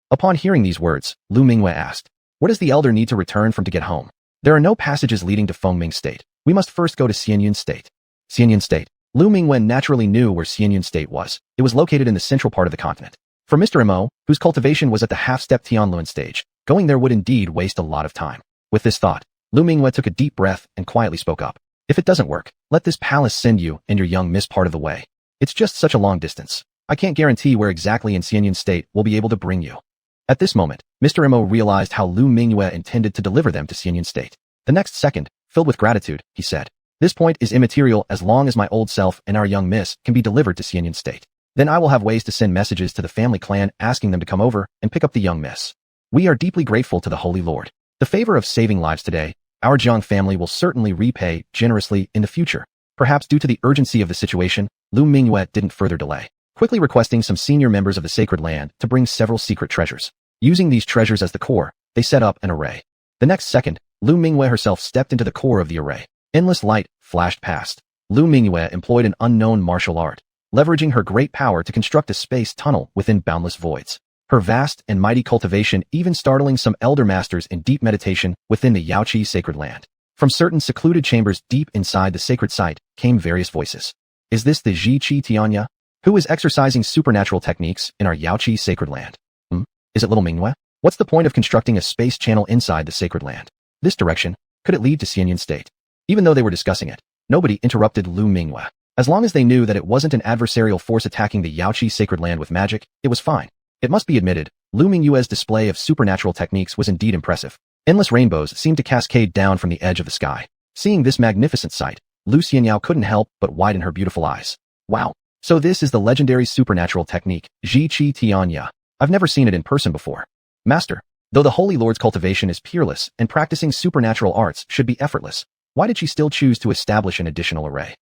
Upon hearing these words, Lu Mingyue asked, "Where does the elder need to return from to get home?" "There are no passages leading to Fengming State. We must first go to Xuanhuan State." Xuanhuan State. Lu Mingyue naturally knew where Xuanhuan State was. It was located in the central part of the continent. For Mr. Mo, whose cultivation was at the half-step Tianluan stage, going there would indeed waste a lot of time. With this thought, Lu Mingyue took a deep breath and quietly spoke up. "If it doesn't work, let this palace send you and your young Miss part of the way. It's just such a long distance. I can't guarantee where exactly in Xuanhuan State we'll be able to bring you." At this moment, Mr. Mo realized how Lu Mingyue intended to deliver them to Xuanhuan State. The next second, filled with gratitude, he said, "This point is immaterial as long as my old self and our young Miss can be delivered to Xuanhuan State. Then I will have ways to send messages to the family clan asking them to come over and pick up the young Miss. We are deeply grateful to the Holy Lord. The favor of saving lives today, our Jang family will certainly repay generously in the future." Perhaps due to the urgency of the situation, Lu Mingyue didn't further delay, quickly requesting some senior members of the sacred land to bring several secret treasures. Using these treasures as the core, they set up an array. The next second, Lu Mingyue herself stepped into the core of the array. Endless light flashed past. Lu Mingyue employed an unknown martial art, leveraging her great power to construct a space tunnel within boundless voids. Her vast and mighty cultivation even startling some elder masters in deep meditation within the Yaoqi sacred land. From certain secluded chambers deep inside the sacred site came various voices. "Is this the Ye Tian, who is exercising supernatural techniques in our Yaoqi sacred land? Is it little Mingyue? What's the point of constructing a space channel inside the sacred land? This direction, could it lead to Xuanhuan State?" Even though they were discussing it, nobody interrupted Lu Mingyue. As long as they knew that it wasn't an adversarial force attacking the Yaoqi sacred land with magic, it was fine. It must be admitted, Lu Mingyue's display of supernatural techniques was indeed impressive. Endless rainbows seemed to cascade down from the edge of the sky. Seeing this magnificent sight, Lu Xianyao couldn't help but widen her beautiful eyes. Wow. So this is the legendary supernatural technique, Ye Tian. I've never seen it in person before. Master, though the Holy Lord's cultivation is peerless and practicing supernatural arts should be effortless, why did she still choose to establish an additional array?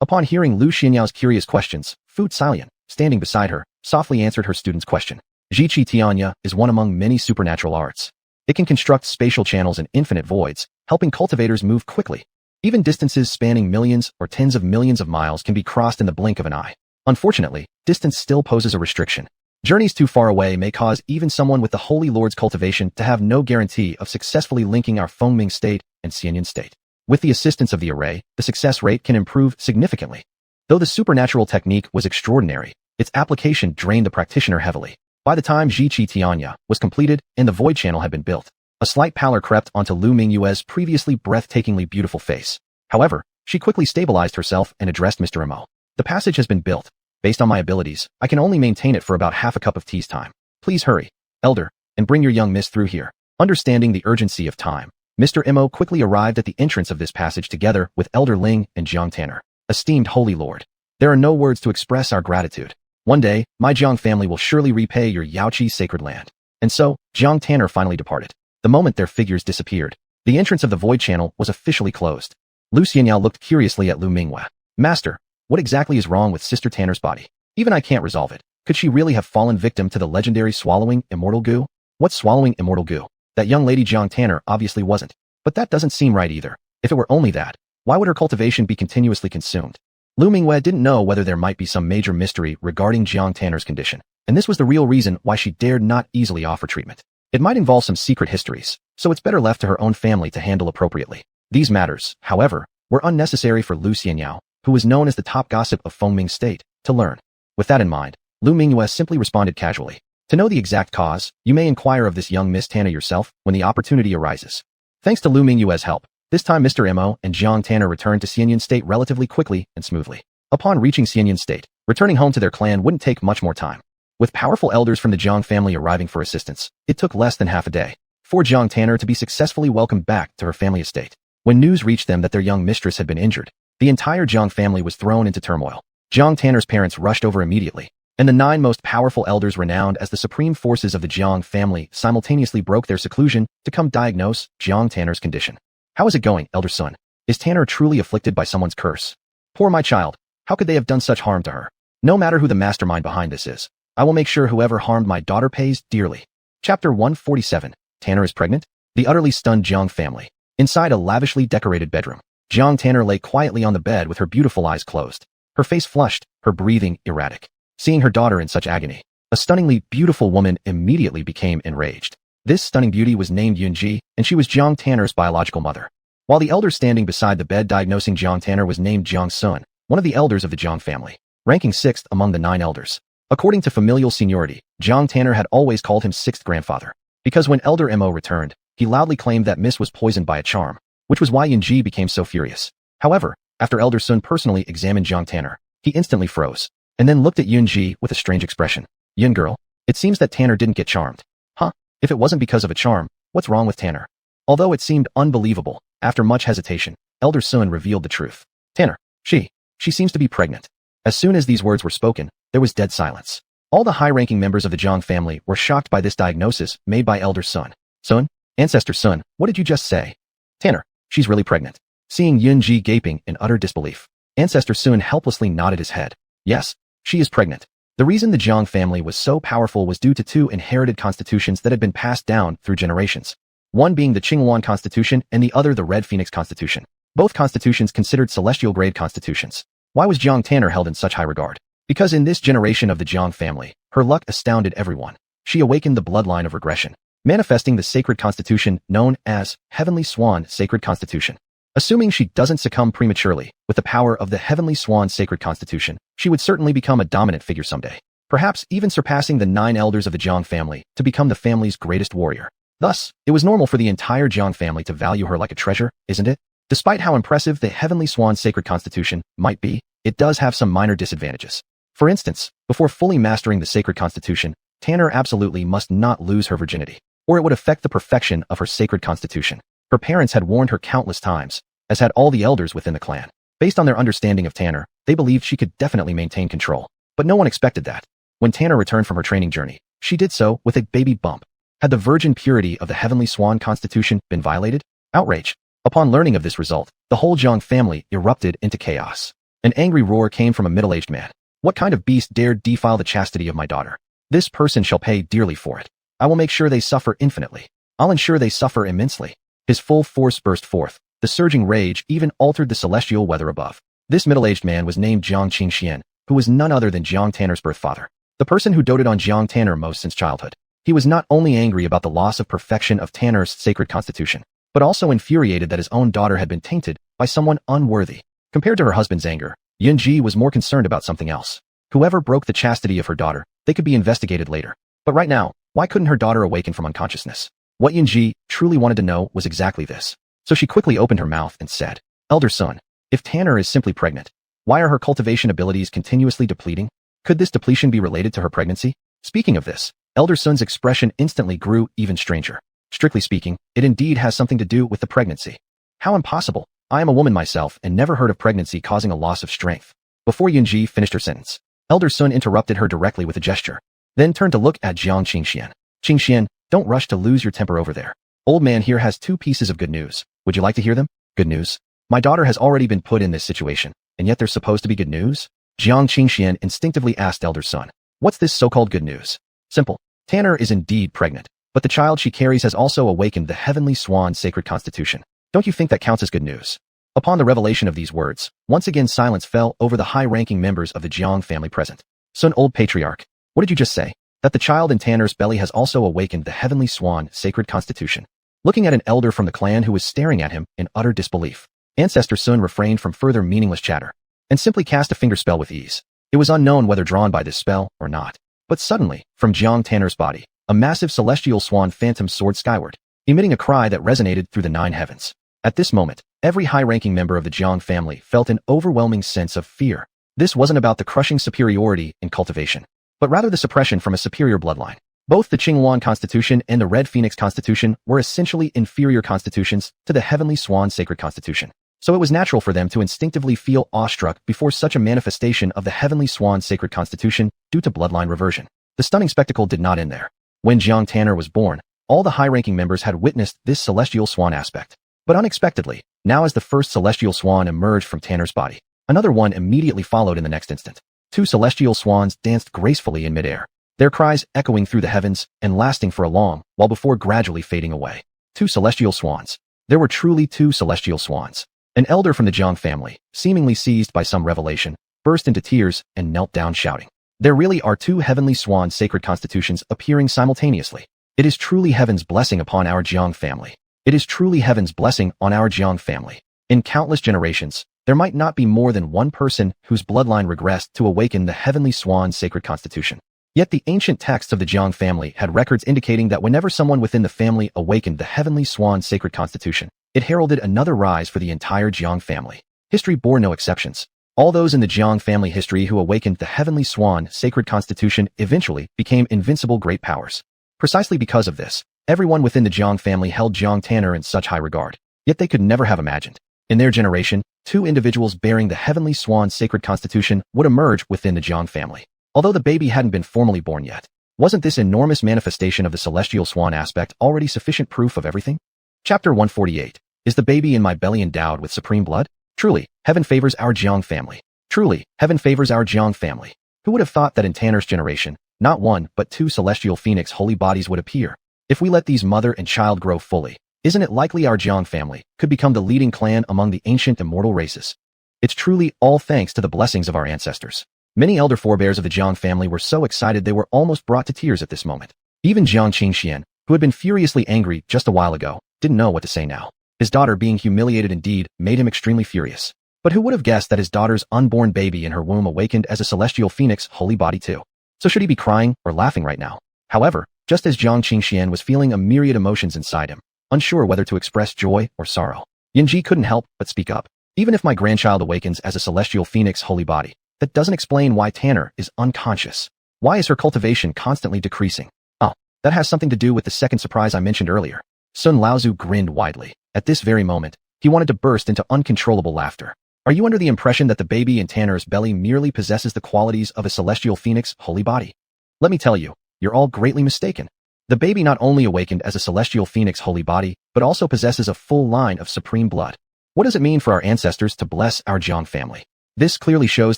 Upon hearing Lu Xianyao's curious questions, Fu Cailian, standing beside her, softly answered her student's question. Ye Tian is one among many supernatural arts. It can construct spatial channels in infinite voids, helping cultivators move quickly. Even distances spanning millions or tens of millions of miles can be crossed in the blink of an eye. Unfortunately, distance still poses a restriction. Journeys too far away may cause even someone with the Holy Lord's cultivation to have no guarantee of successfully linking our Fengming State and Xuanhuan State. With the assistance of the array, the success rate can improve significantly. Though the supernatural technique was extraordinary, its application drained the practitioner heavily. By the time Ye Tian was completed and the void channel had been built, a slight pallor crept onto Lu Mingyue's previously breathtakingly beautiful face. However, she quickly stabilized herself and addressed Mr. Mo. "The passage has been built. Based on my abilities, I can only maintain it for about half a cup of tea's time. Please hurry, elder, and bring your young Miss through here." Understanding the urgency of time, Mr. Mo quickly arrived at the entrance of this passage together with Elder Ling and Jiang Tanner. "Esteemed Holy Lord, there are no words to express our gratitude. One day, my Jiang family will surely repay your Yaoqi sacred land." And so, Jiang Tanner finally departed. The moment their figures disappeared, the entrance of the void channel was officially closed. Lu Xianyao looked curiously at Lu Mingyue. "Master, what exactly is wrong with Sister Tanner's body? Even I can't resolve it. Could she really have fallen victim to the legendary swallowing immortal goo?" "What's swallowing immortal goo?" That young lady Jiang Tanner obviously wasn't. But that doesn't seem right either. If it were only that, why would her cultivation be continuously consumed? Lu Mingyue didn't know whether there might be some major mystery regarding Jiang Tanner's condition. and this was the real reason why she dared not easily offer treatment. It might involve some secret histories, so it's better left to her own family to handle appropriately. These matters, however, were unnecessary for Lu Xianyao, who was known as the top gossip of Fengming State, to learn. With that in mind, Lu Mingyue simply responded casually. To know the exact cause, you may inquire of this young Miss Tanner yourself when the opportunity arises. Thanks to Lu Mingyue's help, this time Mr. Mo and Jiang Tanner returned to Xianyan State relatively quickly and smoothly. Upon reaching Xianyan State, returning home to their clan wouldn't take much more time. With powerful elders from the Jang family arriving for assistance, it took less than half a day for Jiang Tanner to be successfully welcomed back to her family estate. When news reached them that their young mistress had been injured, the entire Jiang family was thrown into turmoil. Jiang Tanner's parents rushed over immediately, and the 9 most powerful elders renowned as the supreme forces of the Jiang family simultaneously broke their seclusion to come diagnose Jiang Tanner's condition. How is it going, elder son? Is Tanner truly afflicted by someone's curse? Poor my child, how could they have done such harm to her? No matter who the mastermind behind this is, I will make sure whoever harmed my daughter pays dearly. Chapter 147. Tanner is pregnant? The utterly stunned Jiang family. Inside a lavishly decorated bedroom, Jiang Tanner lay quietly on the bed with her beautiful eyes closed, her face flushed, her breathing erratic. Seeing her daughter in such agony, a stunningly beautiful woman immediately became enraged. This stunning beauty was named Yunji, and she was Jiang Tanner's biological mother. While the elder standing beside the bed diagnosing Jiang Tanner was named Jiang Sun, one of the elders of the Jiang family, ranking 6th among the 9 elders. According to familial seniority, Jiang Tanner had always called him 6th grandfather, because when Elder Mo returned, he loudly claimed that Miss was poisoned by a charm, which was why Yunji became so furious. However, after Elder Sun personally examined Jiang Tanner, he instantly froze, and then looked at Yunji with a strange expression. Yun girl, it seems that Tanner didn't get charmed. Huh? If it wasn't because of a charm, what's wrong with Tanner? Although it seemed unbelievable, after much hesitation, Elder Sun revealed the truth. Tanner, she seems to be pregnant. As soon as these words were spoken, there was dead silence. All the high-ranking members of the Jiang family were shocked by this diagnosis made by Elder Sun. Sun? Ancestor Sun, what did you just say? Tanner, she's really pregnant. Seeing Yunji gaping in utter disbelief, Ancestor Sun helplessly nodded his head. Yes, she is pregnant. The reason the Jiang family was so powerful was due to 2 inherited constitutions that had been passed down through generations. One being the Xuanhuan constitution and the other the Red Phoenix constitution. Both constitutions considered celestial grade constitutions. Why was Jiang Tanner held in such high regard? Because in this generation of the Jiang family, her luck astounded everyone. She awakened the bloodline of regression, manifesting the sacred constitution known as Heavenly Swan Sacred Constitution. Assuming she doesn't succumb prematurely, with the power of the Heavenly Swan Sacred Constitution, she would certainly become a dominant figure someday, perhaps even surpassing the 9 elders of the Jiang family to become the family's greatest warrior. Thus, it was normal for the entire Jiang family to value her like a treasure, isn't it? Despite how impressive the Heavenly Swan Sacred Constitution might be, it does have some minor disadvantages. For instance, before fully mastering the Sacred Constitution, Tanner absolutely must not lose her virginity, or it would affect the perfection of her Sacred Constitution. Her parents had warned her countless times, as had all the elders within the clan. Based on their understanding of Tanner, they believed she could definitely maintain control. But no one expected that. When Tanner returned from her training journey, she did so with a baby bump. Had the virgin purity of the Heavenly Swan Constitution been violated? Outrage. Upon learning of this result, the whole Jiang family erupted into chaos. An angry roar came from a middle-aged man. What kind of beast dared defile the chastity of my daughter? This person shall pay dearly for it. I will make sure they suffer infinitely. I'll ensure they suffer immensely. His full force burst forth. The surging rage even altered the celestial weather above. This middle-aged man was named Jiang Qingxian, who was none other than Jiang Tanner's birth father, the person who doted on Jiang Tanner most since childhood. He was not only angry about the loss of perfection of Tanner's sacred constitution, but also infuriated that his own daughter had been tainted by someone unworthy. Compared to her husband's anger, Yunji was more concerned about something else. Whoever broke the chastity of her daughter, they could be investigated later. But right now, why couldn't her daughter awaken from unconsciousness? What Yunji truly wanted to know was exactly this. So she quickly opened her mouth and said, Elder son, if Tanner is simply pregnant, why are her cultivation abilities continuously depleting? Could this depletion be related to her pregnancy? Speaking of this, Elder Sun's expression instantly grew even stranger. Strictly speaking, it indeed has something to do with the pregnancy. How impossible. I am a woman myself and never heard of pregnancy causing a loss of strength. Before Yunji finished her sentence, Elder Sun interrupted her directly with a gesture, then turned to look at Jiang Qingxian. Qingxian, don't rush to lose your temper over there. Old man here has 2 pieces of good news. Would you like to hear them? Good news. My daughter has already been put in this situation, and yet there's supposed to be good news? Jiang Qingxian instinctively asked Elder Sun. What's this so-called good news? Simple. Tanner is indeed pregnant, but the child she carries has also awakened the Heavenly Swan Sacred Constitution. Don't you think that counts as good news? Upon the revelation of these words, once again silence fell over the high-ranking members of the Jiang family present. Sun, old patriarch, What did you just say? That the child in Tanner's belly has also awakened the heavenly swan sacred constitution. Looking at an elder from the clan who was staring at him in utter disbelief, Ancestor Sun refrained from further meaningless chatter and simply cast a finger spell with ease. It was unknown whether drawn by this spell or not. But suddenly, from Jang Tanner's body, a massive celestial swan phantom soared skyward, emitting a cry that resonated through the 9 heavens. At this moment, every high-ranking member of the Jang family felt an overwhelming sense of fear. This wasn't about the crushing superiority in cultivation, but rather the suppression from a superior bloodline. Both the Xuanhuan constitution and the Red Phoenix constitution were essentially inferior constitutions to the Heavenly Swan sacred constitution. So it was natural for them to instinctively feel awestruck before such a manifestation of the Heavenly Swan sacred constitution due to bloodline reversion. The stunning spectacle did not end there. When Jang Tanner was born, all the high-ranking members had witnessed this celestial swan aspect. But unexpectedly, now as the first celestial swan emerged from Tanner's body, another one immediately followed in the next instant. 2 celestial swans danced gracefully in midair, their cries echoing through the heavens and lasting for a long while before gradually fading away. 2 celestial swans. There were truly 2 celestial swans. An elder from the Jang family, seemingly seized by some revelation, burst into tears and knelt down shouting, "There really are 2 heavenly swan sacred constitutions appearing simultaneously. It is truly heaven's blessing upon our Jang family. It is truly heaven's blessing on our Jang family. In countless generations, there might not be more than one person whose bloodline regressed to awaken the heavenly swan sacred constitution." Yet the ancient texts of the Jang family had records indicating that whenever someone within the family awakened the heavenly swan sacred constitution, it heralded another rise for the entire Jang family. History bore no exceptions. All those in the Jang family history who awakened the heavenly swan sacred constitution eventually became invincible great powers. Precisely because of this, everyone within the Jang family held Jang Tanner in such high regard. Yet they could never have imagined, in their generation, 2 individuals bearing the heavenly swan sacred constitution would emerge within the Jang family. Although the baby hadn't been formally born yet, wasn't this enormous manifestation of the celestial swan aspect already sufficient proof of everything? Chapter 148. Is the baby in my belly endowed with supreme blood? Truly, heaven favors our Jang family. Truly, heaven favors our Jang family. Who would have thought that in Tanner's generation, not 1 but 2 celestial phoenix holy bodies would appear? If we let these mother and child grow fully, isn't it likely our Jang family could become the leading clan among the ancient immortal races? It's truly all thanks to the blessings of our ancestors. Many elder forebears of the Jang family were so excited they were almost brought to tears at this moment. Even Su Ching Yen, who had been furiously angry just a while ago, didn't know what to say now. His daughter being humiliated indeed made him extremely furious. But who would have guessed that his daughter's unborn baby in her womb awakened as a celestial phoenix holy body too? So should he be crying or laughing right now? However, just as Su Ching Yen was feeling a myriad emotions inside him, unsure whether to express joy or sorrow, Yanji couldn't help but speak up. Even if my grandchild awakens as a celestial phoenix holy body, that doesn't explain why Tanner is unconscious. Why is her cultivation constantly decreasing? Oh, that has something to do with the second surprise I mentioned earlier. Sun Laozu grinned widely. At this very moment, he wanted to burst into uncontrollable laughter. Are you under the impression that the baby in Tanner's belly merely possesses the qualities of a celestial phoenix holy body? Let me tell you, you're all greatly mistaken. The baby not only awakened as a celestial phoenix holy body, but also possesses a full line of supreme blood. What does it mean for our ancestors to bless our Jang family? This clearly shows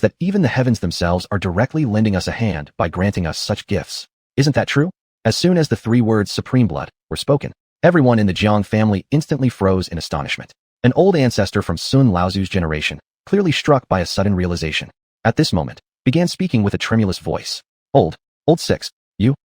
that even the heavens themselves are directly lending us a hand by granting us such gifts. Isn't that true? As soon as the 3 words supreme blood were spoken, everyone in the Jang family instantly froze in astonishment. An old ancestor from Sun Laozu's generation, clearly struck by a sudden realization, at this moment, began speaking with a tremulous voice. Old 6,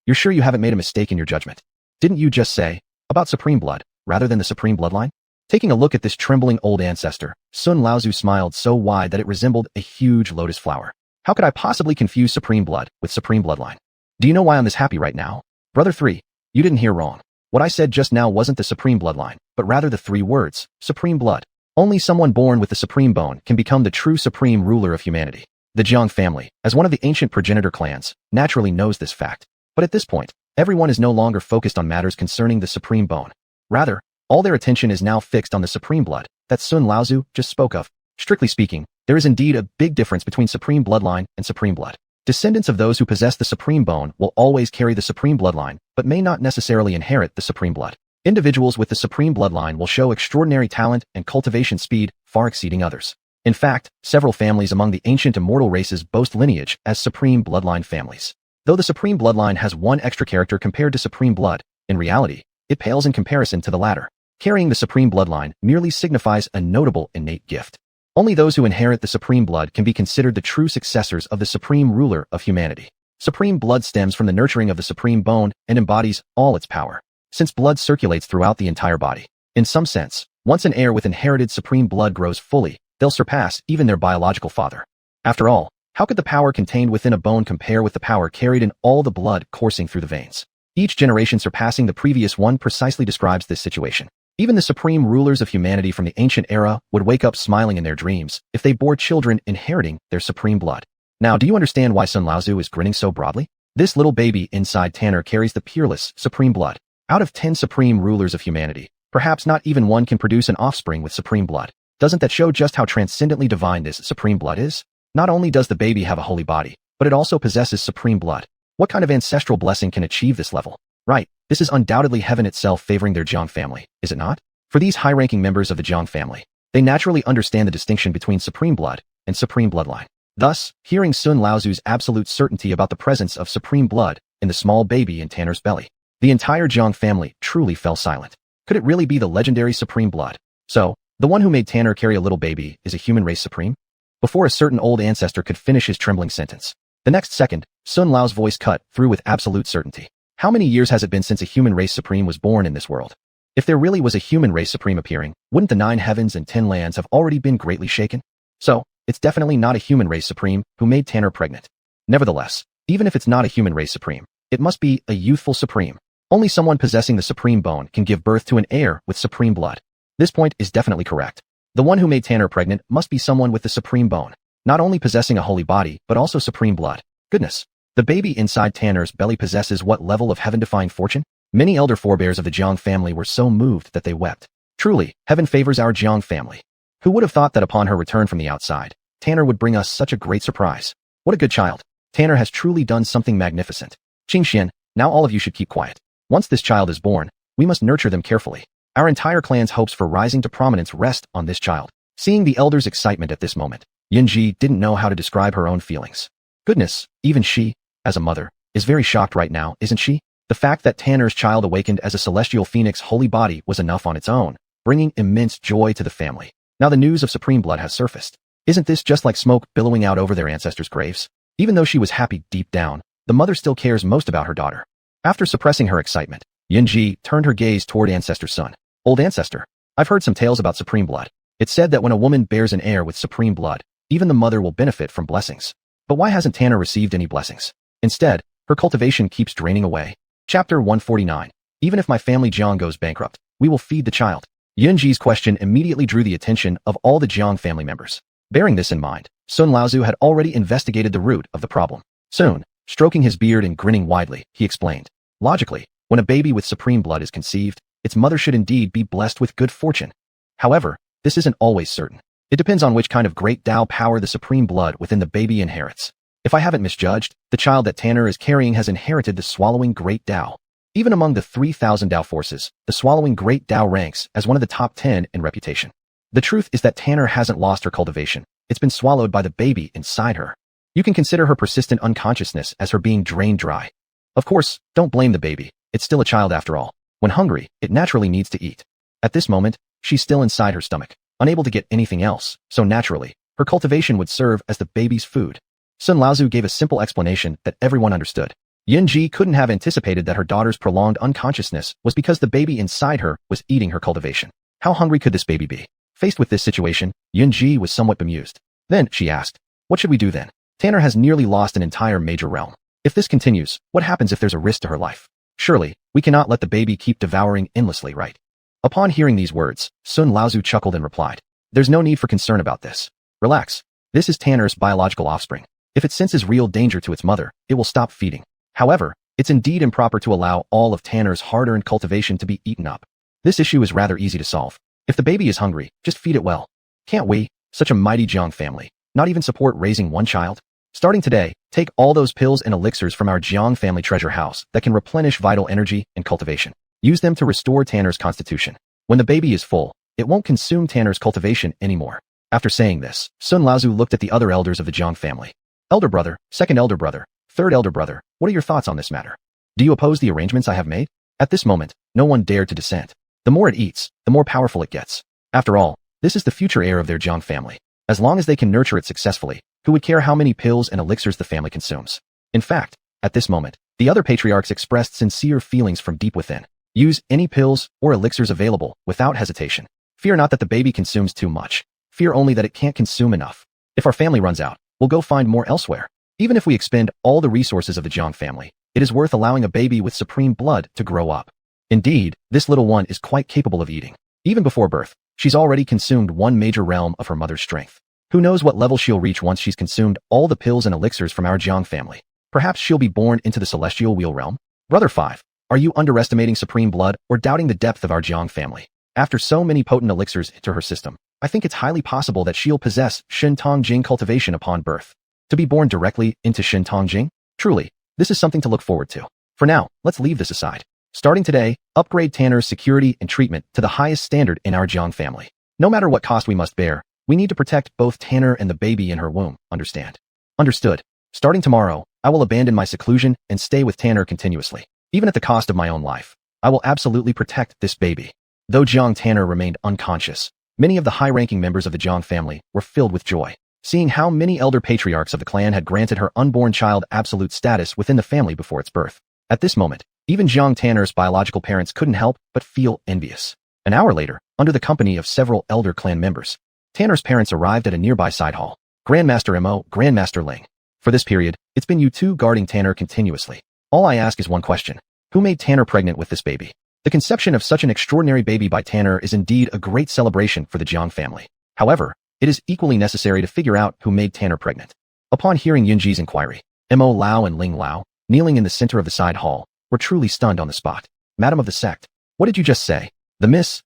you're sure you haven't made a mistake in your judgment? Didn't you just say, about supreme blood, rather than the supreme bloodline? Taking a look at this trembling old ancestor, Sun Laozu smiled so wide that it resembled a huge lotus flower. How could I possibly confuse supreme blood with supreme bloodline? Do you know why I'm this happy right now? Brother 3, you didn't hear wrong. What I said just now wasn't the supreme bloodline, but rather the 3 words, supreme blood. Only someone born with the supreme bone can become the true supreme ruler of humanity. The Jang family, as one of the ancient progenitor clans, naturally knows this fact. But at this point, everyone is no longer focused on matters concerning the supreme bone. Rather, all their attention is now fixed on the supreme blood that Sun Laozu just spoke of. Strictly speaking, there is indeed a big difference between supreme bloodline and supreme blood. Descendants of those who possess the supreme bone will always carry the supreme bloodline, but may not necessarily inherit the supreme blood. Individuals with the supreme bloodline will show extraordinary talent and cultivation speed far exceeding others. In fact, several families among the ancient immortal races boast lineage as supreme bloodline families. Though the supreme bloodline has one extra character compared to supreme blood, in reality, it pales in comparison to the latter. Carrying the supreme bloodline merely signifies a notable innate gift. Only those who inherit the supreme blood can be considered the true successors of the supreme ruler of humanity. Supreme blood stems from the nurturing of the supreme bone and embodies all its power, since blood circulates throughout the entire body. In some sense, once an heir with inherited supreme blood grows fully, they'll surpass even their biological father. After all, how could the power contained within a bone compare with the power carried in all the blood coursing through the veins? Each generation surpassing the previous one precisely describes this situation. Even the supreme rulers of humanity from the ancient era would wake up smiling in their dreams if they bore children inheriting their supreme blood. Now, do you understand why Sun Laozu is grinning so broadly? This little baby inside Tanner carries the peerless supreme blood. Out of 10 supreme rulers of humanity, perhaps not even one can produce an offspring with supreme blood. Doesn't that show just how transcendently divine this supreme blood is? Not only does the baby have a holy body, but it also possesses supreme blood. What kind of ancestral blessing can achieve this level? Right, this is undoubtedly heaven itself favoring their Jang family, is it not? For these high-ranking members of the Jang family, they naturally understand the distinction between supreme blood and supreme bloodline. Thus, hearing Sun Laozu's absolute certainty about the presence of supreme blood in the small baby in Tanner's belly, the entire Jang family truly fell silent. Could it really be the legendary supreme blood? So, the one who made Tanner carry a little baby is a human race supreme? Before a certain old ancestor could finish his trembling sentence, the next second, Sun Lao's voice cut through with absolute certainty. How many years has it been since a human race supreme was born in this world? If there really was a human race supreme appearing, wouldn't the 9 heavens and 10 lands have already been greatly shaken? So, it's definitely not a human race supreme who made Tanner pregnant. Nevertheless, even if it's not a human race supreme, it must be a youthful supreme. Only someone possessing the supreme bone can give birth to an heir with supreme blood. This point is definitely correct. The one who made Tanner pregnant must be someone with the supreme bone, not only possessing a holy body, but also supreme blood. Goodness. The baby inside Tanner's belly possesses what level of heaven-defying fortune? Many elder forebears of the Jang family were so moved that they wept. Truly, heaven favors our Jang family. Who would have thought that upon her return from the outside, Tanner would bring us such a great surprise? What a good child. Tanner has truly done something magnificent. Ching Xian, now all of you should keep quiet. Once this child is born, we must nurture them carefully. Our entire clan's hopes for rising to prominence rest on this child. Seeing the elders' excitement at this moment, Yinji didn't know how to describe her own feelings. Goodness, even she, as a mother, is very shocked right now, isn't she? The fact that Tanner's child awakened as a celestial phoenix holy body was enough on its own, bringing immense joy to the family. Now the news of supreme blood has surfaced. Isn't this just like smoke billowing out over their ancestors' graves? Even though she was happy deep down, the mother still cares most about her daughter. After suppressing her excitement, Yinji turned her gaze toward Ancestor's son. Old Ancestor, I've heard some tales about supreme blood. It's said that when a woman bears an heir with supreme blood, even the mother will benefit from blessings. But why hasn't Tanner received any blessings? Instead, her cultivation keeps draining away. Chapter 149. Even if my family Jiang goes bankrupt, we will feed the child. Yunji's question immediately drew the attention of all the Jiang family members. Bearing this in mind, Sun Laozu had already investigated the root of the problem. Soon, stroking his beard and grinning widely, he explained. Logically, when a baby with supreme blood is conceived, its mother should indeed be blessed with good fortune. However, this isn't always certain. It depends on which kind of great Tao power the supreme blood within the baby inherits. If I haven't misjudged, the child that Tanner is carrying has inherited the swallowing great Tao. Even among the 3,000 Tao forces, the swallowing great Tao ranks as one of the top 10 in reputation. The truth is that Tanner hasn't lost her cultivation. It's been swallowed by the baby inside her. You can consider her persistent unconsciousness as her being drained dry. Of course, don't blame the baby. It's still a child after all. When hungry, it naturally needs to eat. At this moment, she's still inside her stomach, unable to get anything else, so naturally, her cultivation would serve as the baby's food. Sun Laozu gave a simple explanation that everyone understood. Yinji couldn't have anticipated that her daughter's prolonged unconsciousness was because the baby inside her was eating her cultivation. How hungry could this baby be? Faced with this situation, Yinji was somewhat bemused. Then, she asked, what should we do then? Tanner has nearly lost an entire major realm. If this continues, what happens if there's a risk to her life? Surely, we cannot let the baby keep devouring endlessly, right? Upon hearing these words, Sun Laozu chuckled and replied, there's no need for concern about this. Relax. This is Tanner's biological offspring. If it senses real danger to its mother, it will stop feeding. However, it's indeed improper to allow all of Tanner's hard-earned cultivation to be eaten up. This issue is rather easy to solve. If the baby is hungry, just feed it well. Can't we, such a mighty Jiang family, not even support raising one child? Starting today, take all those pills and elixirs from our Jiang family treasure house that can replenish vital energy and cultivation. Use them to restore Tanner's constitution. When the baby is full, it won't consume Tanner's cultivation anymore. After saying this, Sun Laozu looked at the other elders of the Jiang family. Elder brother, second elder brother, third elder brother, what are your thoughts on this matter? Do you oppose the arrangements I have made? At this moment, no one dared to dissent. The more it eats, the more powerful it gets. After all, this is the future heir of their Jiang family. As long as they can nurture it successfully, who would care how many pills and elixirs the family consumes? In fact, At this moment, the other patriarchs expressed sincere feelings from deep within. Use any pills or elixirs available without hesitation. Fear not that the baby consumes too much. Fear only that it can't consume enough. If our family runs out, we'll go find more elsewhere. Even if we expend all the resources of the Jang family, it is worth allowing a baby with supreme blood to grow up. Indeed, this little one is quite capable of eating. Even before birth, she's already consumed one major realm of her mother's strength. Who knows what level she'll reach once she's consumed all the pills and elixirs from our Jang family. Perhaps she'll be born into the celestial wheel realm? Brother 5, are you underestimating supreme blood or doubting the depth of our Jang family? After so many potent elixirs into her system, I think it's highly possible that she'll possess Shintong Jing cultivation upon birth. To be born directly into Shintong Jing? Truly, this is something to look forward to. For now, let's leave this aside. Starting today, upgrade Tanner's security and treatment to the highest standard in our Jang family. No matter what cost we must bear, we need to protect both Tanner and the baby in her womb, understand? Understood. Starting tomorrow, I will abandon my seclusion and stay with Tanner continuously. Even at the cost of my own life, I will absolutely protect this baby. Though Jiang Tanner remained unconscious, many of the high-ranking members of the Jiang family were filled with joy, seeing how many elder patriarchs of the clan had granted her unborn child absolute status within the family before its birth. At this moment, even Jiang Tanner's biological parents couldn't help but feel envious. An hour later, under the company of several elder clan members, Tanner's parents arrived at a nearby side hall. Grandmaster Mo, Grandmaster Ling. For this period, it's been you two guarding Tanner continuously. All I ask is one question. Who made Tanner pregnant with this baby? The conception of such an extraordinary baby by Tanner is indeed a great celebration for the Jiang family. However, it is equally necessary to figure out who made Tanner pregnant. Upon hearing Yunji's inquiry, Mo Lao and Ling Lao, kneeling in the center of the side hall, were truly stunned on the spot. Madam of the sect, what did you just say? The miss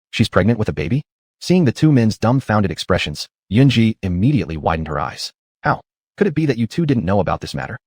she's pregnant with a baby? Seeing the two men's dumbfounded expressions, Yunji immediately widened her eyes. How? Could it be that you two didn't know about this matter?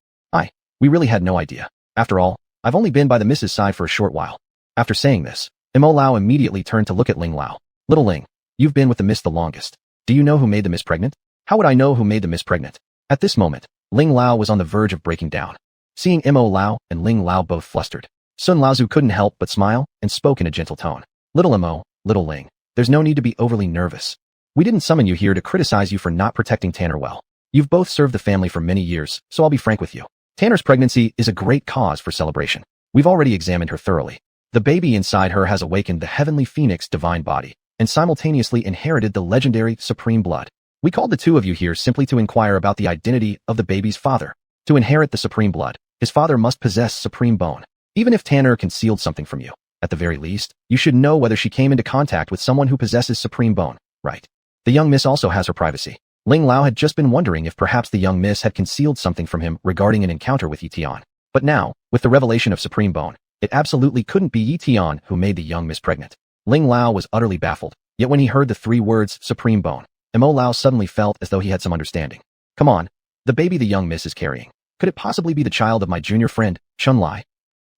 We really had no idea. After all, I've only been by the Mrs. side for a short while. After saying this, Mo Lao immediately turned to look at Ling Lao. Little Ling, you've been with the Miss the longest. Do you know who made the Miss pregnant? How would I know who made the Miss pregnant? At this moment, Ling Lao was on the verge of breaking down. Seeing Mo Lao and Ling Lao both flustered, Sun Laozu couldn't help but smile and spoke in a gentle tone. Little Mo, little Ling, there's no need to be overly nervous. We didn't summon you here to criticize you for not protecting Tanner well. You've both served the family for many years, so I'll be frank with you. Tanner's pregnancy is a great cause for celebration. We've already examined her thoroughly. The baby inside her has awakened the heavenly phoenix divine body, and simultaneously inherited the legendary supreme blood. We called the two of you here simply to inquire about the identity of the baby's father. To inherit the supreme blood, his father must possess supreme bone. Even if Tanner concealed something from you, at the very least, you should know whether she came into contact with someone who possesses supreme bone, right? The young miss also has her privacy. Ling Lao had just been wondering if perhaps the young miss had concealed something from him regarding an encounter with Ye Tian. But now, with the revelation of supreme bone, it absolutely couldn't be Ye Tian who made the young miss pregnant. Ling Lao was utterly baffled, yet when he heard the three words supreme bone, Mo Lao suddenly felt as though he had some understanding. Come on, the baby the young miss is carrying. Could it possibly be the child of my junior friend, Chun Lai?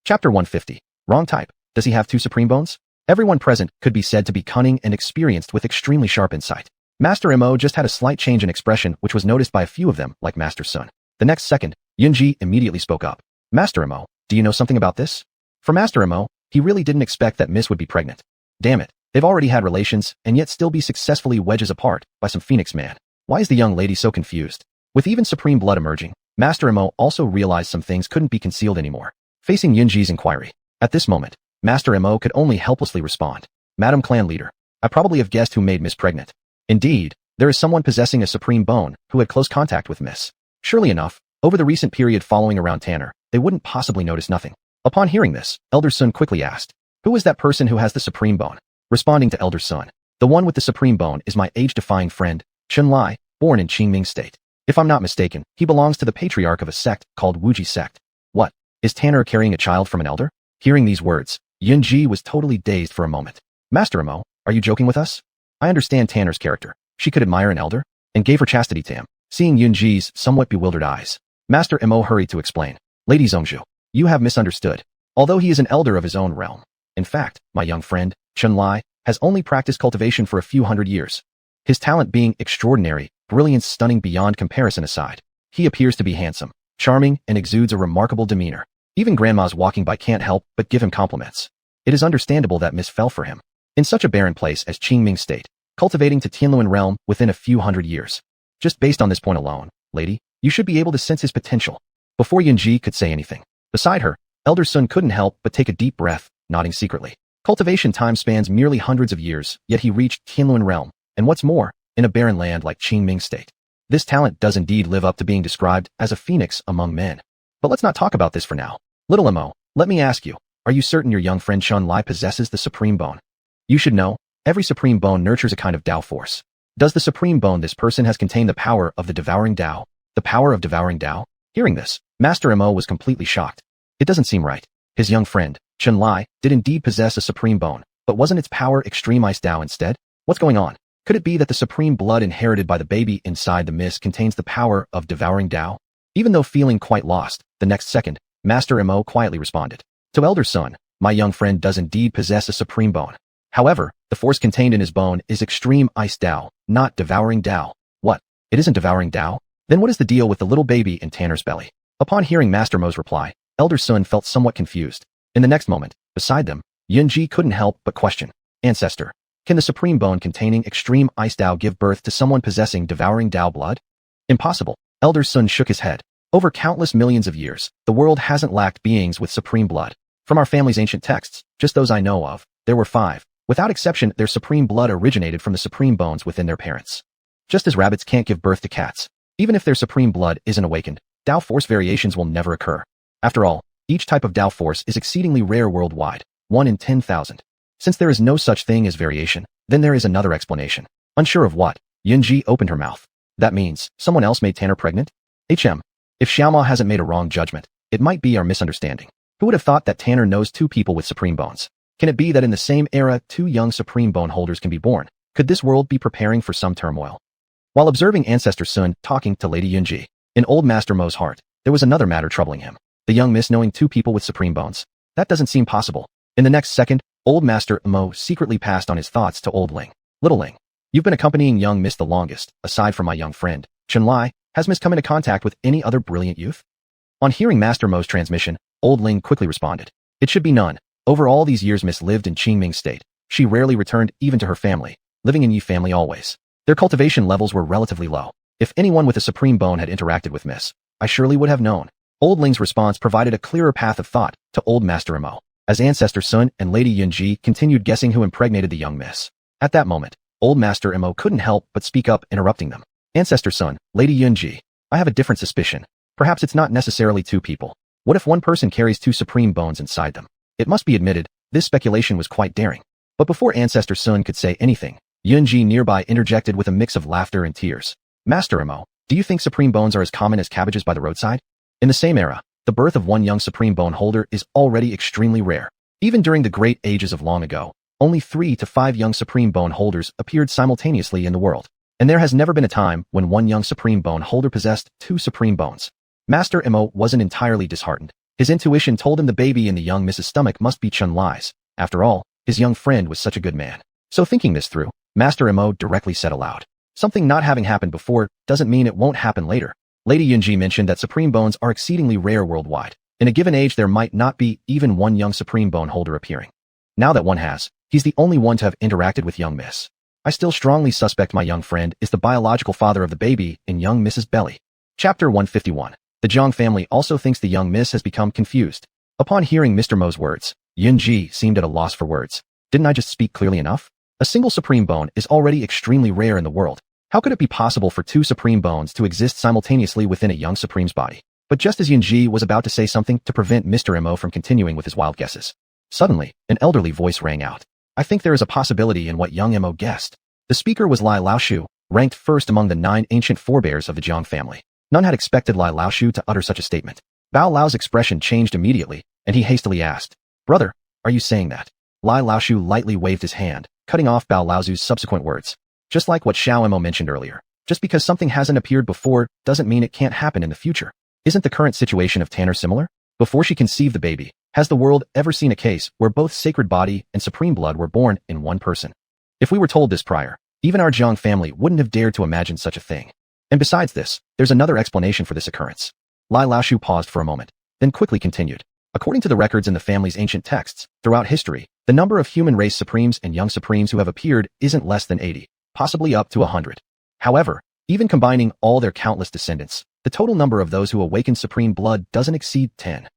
Chapter 150. Wrong type. Does he have two supreme bones? Everyone present could be said to be cunning and experienced with extremely sharp insight. Master Mo just had a slight change in expression which was noticed by a few of them, like Master Sun. The next second, Yunji immediately spoke up. Master Mo, do you know something about this? For Master Mo, he really didn't expect that Miss would be pregnant. Damn it, they've already had relations and yet still be successfully wedges apart by some Phoenix man. Why is the young lady so confused? With even supreme blood emerging, Master Mo also realized some things couldn't be concealed anymore. Facing Yunji's inquiry, at this moment, Master Mo could only helplessly respond. Madam Clan Leader, I probably have guessed who made Miss pregnant. Indeed, there is someone possessing a supreme bone who had close contact with Miss. Surely enough, over the recent period following around Tanner, they wouldn't possibly notice nothing. Upon hearing this, Elder Sun quickly asked, who is that person who has the supreme bone? Responding to Elder Sun, the one with the supreme bone is my age-defying friend, Chun Lai, born in Qingming State. If I'm not mistaken, he belongs to the patriarch of a sect called Wuji sect. What? Is Tanner carrying a child from an elder? Hearing these words, Yunji was totally dazed for a moment. Master Mo, are you joking with us? I understand Tanner's character. She could admire an elder, and gave her chastity to him. Seeing Yunji's somewhat bewildered eyes, Master Mo hurried to explain. Lady Zhongzhu, you have misunderstood. Although he is an elder of his own realm. In fact, my young friend, Chun Lai, has only practiced cultivation for a few hundred years. His talent being extraordinary, brilliance stunning beyond comparison aside, he appears to be handsome, charming, and exudes a remarkable demeanor. Even grandmas walking by can't help but give him compliments. It is understandable that Miss fell for him. In such a barren place as Qingming State, cultivating to Tianluan realm within a few hundred years. Just based on this point alone, lady, you should be able to sense his potential. Before Yunji could say anything, beside her, Elder Sun couldn't help but take a deep breath, nodding secretly. Cultivation time spans merely hundreds of years, yet he reached Qianluan realm, and what's more, in a barren land like Qingming State. This talent does indeed live up to being described as a phoenix among men. But let's not talk about this for now. Little Mo, let me ask you, are you certain your young friend Chun Lai possesses the Supreme Bone? You should know, every Supreme Bone nurtures a kind of Tao force. Does the Supreme Bone this person has contained the power of the devouring Tao? The power of devouring Tao? Hearing this, Master Mo was completely shocked. It doesn't seem right. His young friend, Chun Lai, did indeed possess a Supreme Bone, but wasn't its power extreme ice Tao instead? What's going on? Could it be that the supreme blood inherited by the baby inside the mist contains the power of devouring Tao? Even though feeling quite lost, the next second, Master Mo quietly responded. To Elder Sun, my young friend does indeed possess a Supreme Bone. However, the force contained in his bone is extreme ice Tao, not devouring Tao. What? It isn't devouring Tao? Then what is the deal with the little baby in Tanner's belly? Upon hearing Master Mo's reply, Elder Sun felt somewhat confused. In the next moment, beside them, Yunji couldn't help but question. Ancestor, can the Supreme Bone containing extreme ice Tao give birth to someone possessing devouring Tao blood? Impossible. Elder Sun shook his head. Over countless millions of years, the world hasn't lacked beings with supreme blood. From our family's ancient texts, just those I know of, there were 5. Without exception, their supreme blood originated from the supreme bones within their parents. Just as rabbits can't give birth to cats, even if their supreme blood isn't awakened, Tao force variations will never occur. After all, each type of Tao force is exceedingly rare worldwide, 1 in 10,000. Since there is no such thing as variation, then there is another explanation. Unsure of what, Yunji opened her mouth. That means, someone else made Tanner pregnant? If Xiaoma hasn't made a wrong judgment, it might be our misunderstanding. Who would have thought that Tanner knows 2 people with supreme bones? Can it be that in the same era 2 young supreme bone holders can be born? Could this world be preparing for some turmoil? While observing Ancestor Sun talking to Lady Yunji, in old Master Mo's heart, there was another matter troubling him. The young miss knowing 2 people with supreme bones. That doesn't seem possible. In the next second, old Master Mo secretly passed on his thoughts to old Ling. Little Ling, you've been accompanying young miss the longest, aside from my young friend, Chun Lai. Has Miss come into contact with any other brilliant youth? On hearing Master Mo's transmission, old Ling quickly responded. It should be none. Over all these years Miss lived in Qingming State. She rarely returned even to her family, living in Yi family always. Their cultivation levels were relatively low. If anyone with a supreme bone had interacted with Miss, I surely would have known. Old Ling's response provided a clearer path of thought to old Master Mo, as Ancestor Sun and Lady Yunji continued guessing who impregnated the young miss. At that moment, old Master Mo couldn't help but speak up, interrupting them. Ancestor Sun, Lady Yunji, I have a different suspicion. Perhaps it's not necessarily 2 people. What if one person carries 2 supreme bones inside them? It must be admitted, this speculation was quite daring. But before Ancestor Sun could say anything, Yunji nearby interjected with a mix of laughter and tears. Master Mo, do you think supreme bones are as common as cabbages by the roadside? In the same era, the birth of one young supreme bone holder is already extremely rare. Even during the great ages of long ago, only 3 to 5 young supreme bone holders appeared simultaneously in the world. And there has never been a time when one young supreme bone holder possessed 2 supreme bones. Master Mo wasn't entirely disheartened. His intuition told him the baby in the young Mrs. stomach must be Chun Lai's. After all, his young friend was such a good man. So thinking this through, Master Mo directly said aloud, something not having happened before doesn't mean it won't happen later. Lady Yunji mentioned that supreme bones are exceedingly rare worldwide. In a given age there might not be even one young supreme bone holder appearing. Now that one has, he's the only one to have interacted with young Miss. I still strongly suspect my young friend is the biological father of the baby in young Miss's belly. Chapter 151. The Jang family also thinks the young Miss has become confused. Upon hearing Mr. Mo's words, Yunji seemed at a loss for words. Didn't I just speak clearly enough? A single supreme bone is already extremely rare in the world. How could it be possible for 2 supreme bones to exist simultaneously within a young supreme's body? But just as Yunji was about to say something to prevent Mr. Mo from continuing with his wild guesses, suddenly, an elderly voice rang out. I think there is a possibility in what young Mo guessed. The speaker was Lai Laoshu, ranked first among the 9 ancient forebears of the Jang family. None had expected Lai Laoshu to utter such a statement. Bao Lao's expression changed immediately, and he hastily asked, Brother, are you saying that? Lai Laoshu lightly waved his hand, cutting off Bao Lao's subsequent words. Just like what Xiao Mo mentioned earlier, just because something hasn't appeared before doesn't mean it can't happen in the future. Isn't the current situation of Tanner similar? Before she conceived the baby, has the world ever seen a case where both sacred body and supreme blood were born in one person? If we were told this prior, even our Jang family wouldn't have dared to imagine such a thing. And besides this, there's another explanation for this occurrence. Lai Laoshu paused for a moment, then quickly continued. According to the records in the family's ancient texts, throughout history, the number of human race supremes and young supremes who have appeared isn't less than 80, possibly up to 100. However, even combining all their countless descendants, The total number of those who awaken supreme blood doesn't exceed 10.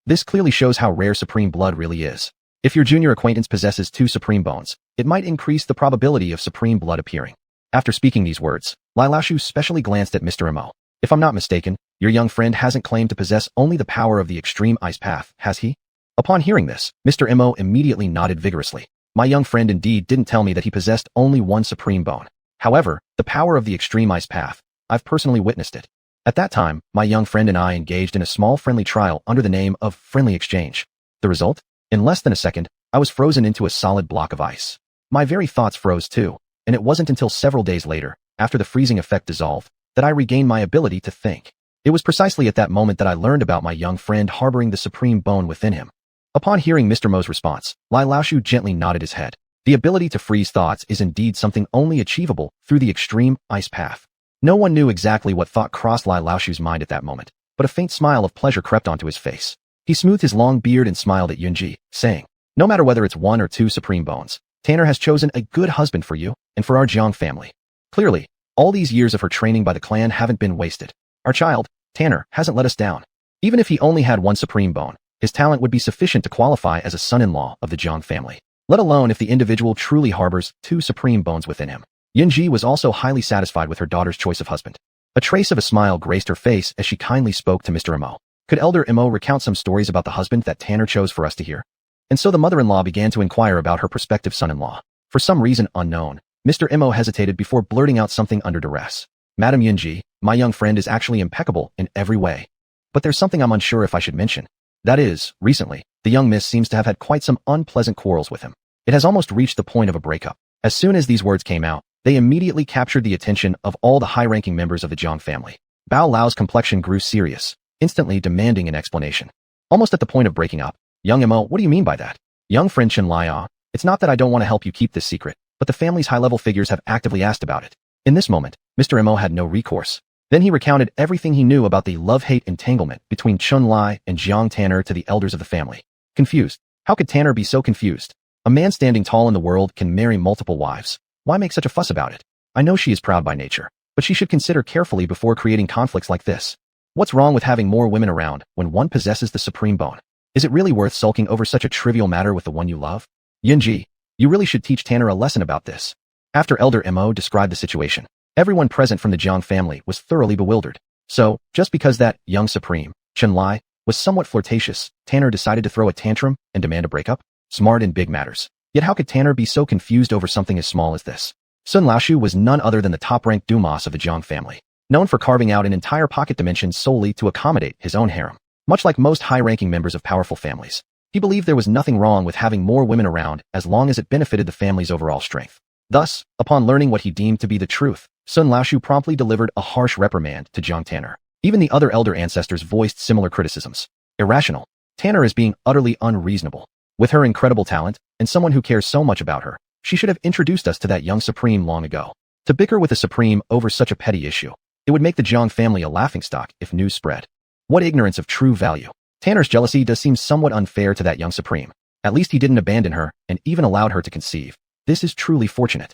This clearly shows how rare supreme blood really is. If your junior acquaintance possesses 2 supreme bones, it might increase the probability of supreme blood appearing. After speaking these words, Lai Laoshu specially glanced at Mr. Mo. If I'm not mistaken, your young friend hasn't claimed to possess only the power of the extreme ice path, has he? Upon hearing this, Mr. Mo immediately nodded vigorously. My young friend indeed didn't tell me that he possessed only 1 supreme bone. However, the power of the extreme ice path, I've personally witnessed it. At that time, my young friend and I engaged in a small friendly trial under the name of Friendly Exchange. The result? In less than a second, I was frozen into a solid block of ice. My very thoughts froze too, and it wasn't until several days later, after the freezing effect dissolved, that I regained my ability to think. It was precisely at that moment that I learned about my young friend harboring the supreme bone within him. Upon hearing Mr. Mo's response, Lai Laoshu gently nodded his head. The ability to freeze thoughts is indeed something only achievable through the extreme ice path. No one knew exactly what thought crossed Lai Laoshu's mind at that moment, but a faint smile of pleasure crept onto his face. He smoothed his long beard and smiled at Yunji, saying, no matter whether it's 1 or 2 supreme bones, Tanner has chosen a good husband for you and for our Jang family. Clearly, all these years of her training by the clan haven't been wasted. Our child, Tanner, hasn't let us down. Even if he only had 1 supreme bone, his talent would be sufficient to qualify as a son-in-law of the Jang family, let alone if the individual truly harbors 2 supreme bones within him. Yunji was also highly satisfied with her daughter's choice of husband. A trace of a smile graced her face as she kindly spoke to Mr. Mo. Could Elder Mo recount some stories about the husband that Tanner chose for us to hear? And so the mother-in-law began to inquire about her prospective son-in-law. For some reason unknown, Mr. Mo hesitated before blurting out something under duress. Madam Yunji, my young friend is actually impeccable in every way. But there's something I'm unsure if I should mention. That is, recently, the young miss seems to have had quite some unpleasant quarrels with him. It has almost reached the point of a breakup. As soon as these words came out, they immediately captured the attention of all the high-ranking members of the Jang family. Bao Lao's complexion grew serious, instantly demanding an explanation. Almost at the point of breaking up, young Mo, what do you mean by that? Young friend Chen Liao, it's not that I don't want to help you keep this secret, but the family's high-level figures have actively asked about it. In this moment, Mr. Mo had no recourse. Then he recounted everything he knew about the love-hate entanglement between Chun Lai and Jiang Tanner to the elders of the family. Confused. How could Tanner be so confused? A man standing tall in the world can marry multiple wives. Why make such a fuss about it? I know she is proud by nature, but she should consider carefully before creating conflicts like this. What's wrong with having more women around when one possesses the supreme bone? Is it really worth sulking over such a trivial matter with the one you love? Yunji, you really should teach Tanner a lesson about this. After Elder Mo described the situation, everyone present from the Jiang family was thoroughly bewildered. So, just because that young supreme, Chen Lai, was somewhat flirtatious, Tanner decided to throw a tantrum and demand a breakup? Smart in big matters. Yet how could Tanner be so confused over something as small as this? Sun Laoshu was none other than the top-ranked Dumas of the Jiang family, known for carving out an entire pocket dimension solely to accommodate his own harem. Much like most high-ranking members of powerful families, he believed there was nothing wrong with having more women around as long as it benefited the family's overall strength. Thus, upon learning what he deemed to be the truth, Sun Laoshu promptly delivered a harsh reprimand to Jiang Tanner. Even the other elder ancestors voiced similar criticisms. Irrational. Tanner is being utterly unreasonable. With her incredible talent, and someone who cares so much about her, she should have introduced us to that young Supreme long ago. To bicker with a Supreme over such a petty issue, it would make the Jiang family a laughingstock if news spread. What ignorance of true value. Tanner's jealousy does seem somewhat unfair to that young Supreme. At least he didn't abandon her, and even allowed her to conceive. This is truly fortunate.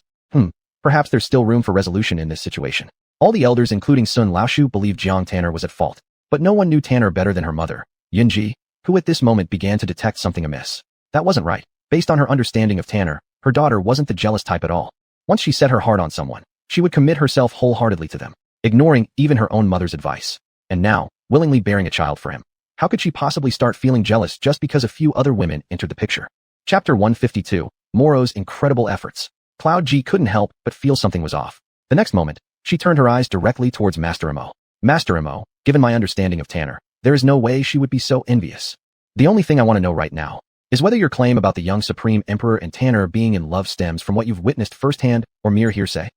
Perhaps there's still room for resolution in this situation. All the elders, including Sun Laoshu, believed Jiang Tanner was at fault. But no one knew Tanner better than her mother, Yunji, who at this moment began to detect something amiss. That wasn't right. Based on her understanding of Tanner, her daughter wasn't the jealous type at all. Once she set her heart on someone, she would commit herself wholeheartedly to them, ignoring even her own mother's advice. And now, willingly bearing a child for him. How could she possibly start feeling jealous just because a few other women entered the picture? Chapter 152, Moro's Incredible Efforts. Cloud G couldn't help but feel something was off. The next moment, she turned her eyes directly towards Master Mo. Master Mo, given my understanding of Tanner, there is no way she would be so envious. The only thing I want to know right now is whether your claim about the young Supreme Emperor and Tanner being in love stems from what you've witnessed firsthand or mere hearsay.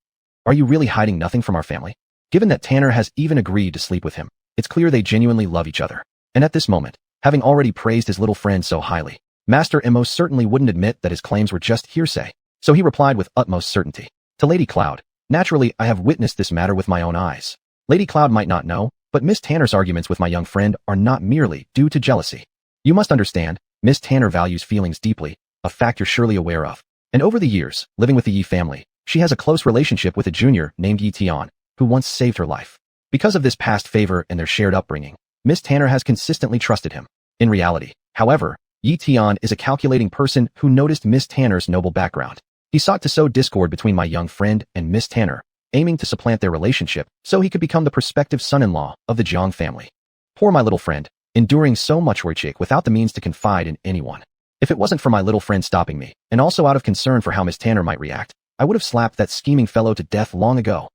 Are you really hiding nothing from our family? Given that Tanner has even agreed to sleep with him, it's clear they genuinely love each other. And at this moment, having already praised his little friend so highly, Master Mo certainly wouldn't admit that his claims were just hearsay, so he replied with utmost certainty. To Lady Cloud, naturally I have witnessed this matter with my own eyes. Lady Cloud might not know, but Miss Tanner's arguments with my young friend are not merely due to jealousy. You must understand, Miss Tanner values feelings deeply, a fact you're surely aware of. And over the years, living with the Ye family, she has a close relationship with a junior named Ye Tian, who once saved her life. Because of this past favor and their shared upbringing, Miss Tanner has consistently trusted him. In reality, however, Ye Tian is a calculating person who noticed Miss Tanner's noble background. He sought to sow discord between my young friend and Miss Tanner, aiming to supplant their relationship so he could become the prospective son-in-law of the Jang family. Poor my little friend, enduring so much hardship without the means to confide in anyone. If it wasn't for my little friend stopping me, and also out of concern for how Miss Tanner might react, I would have slapped that scheming fellow to death long ago.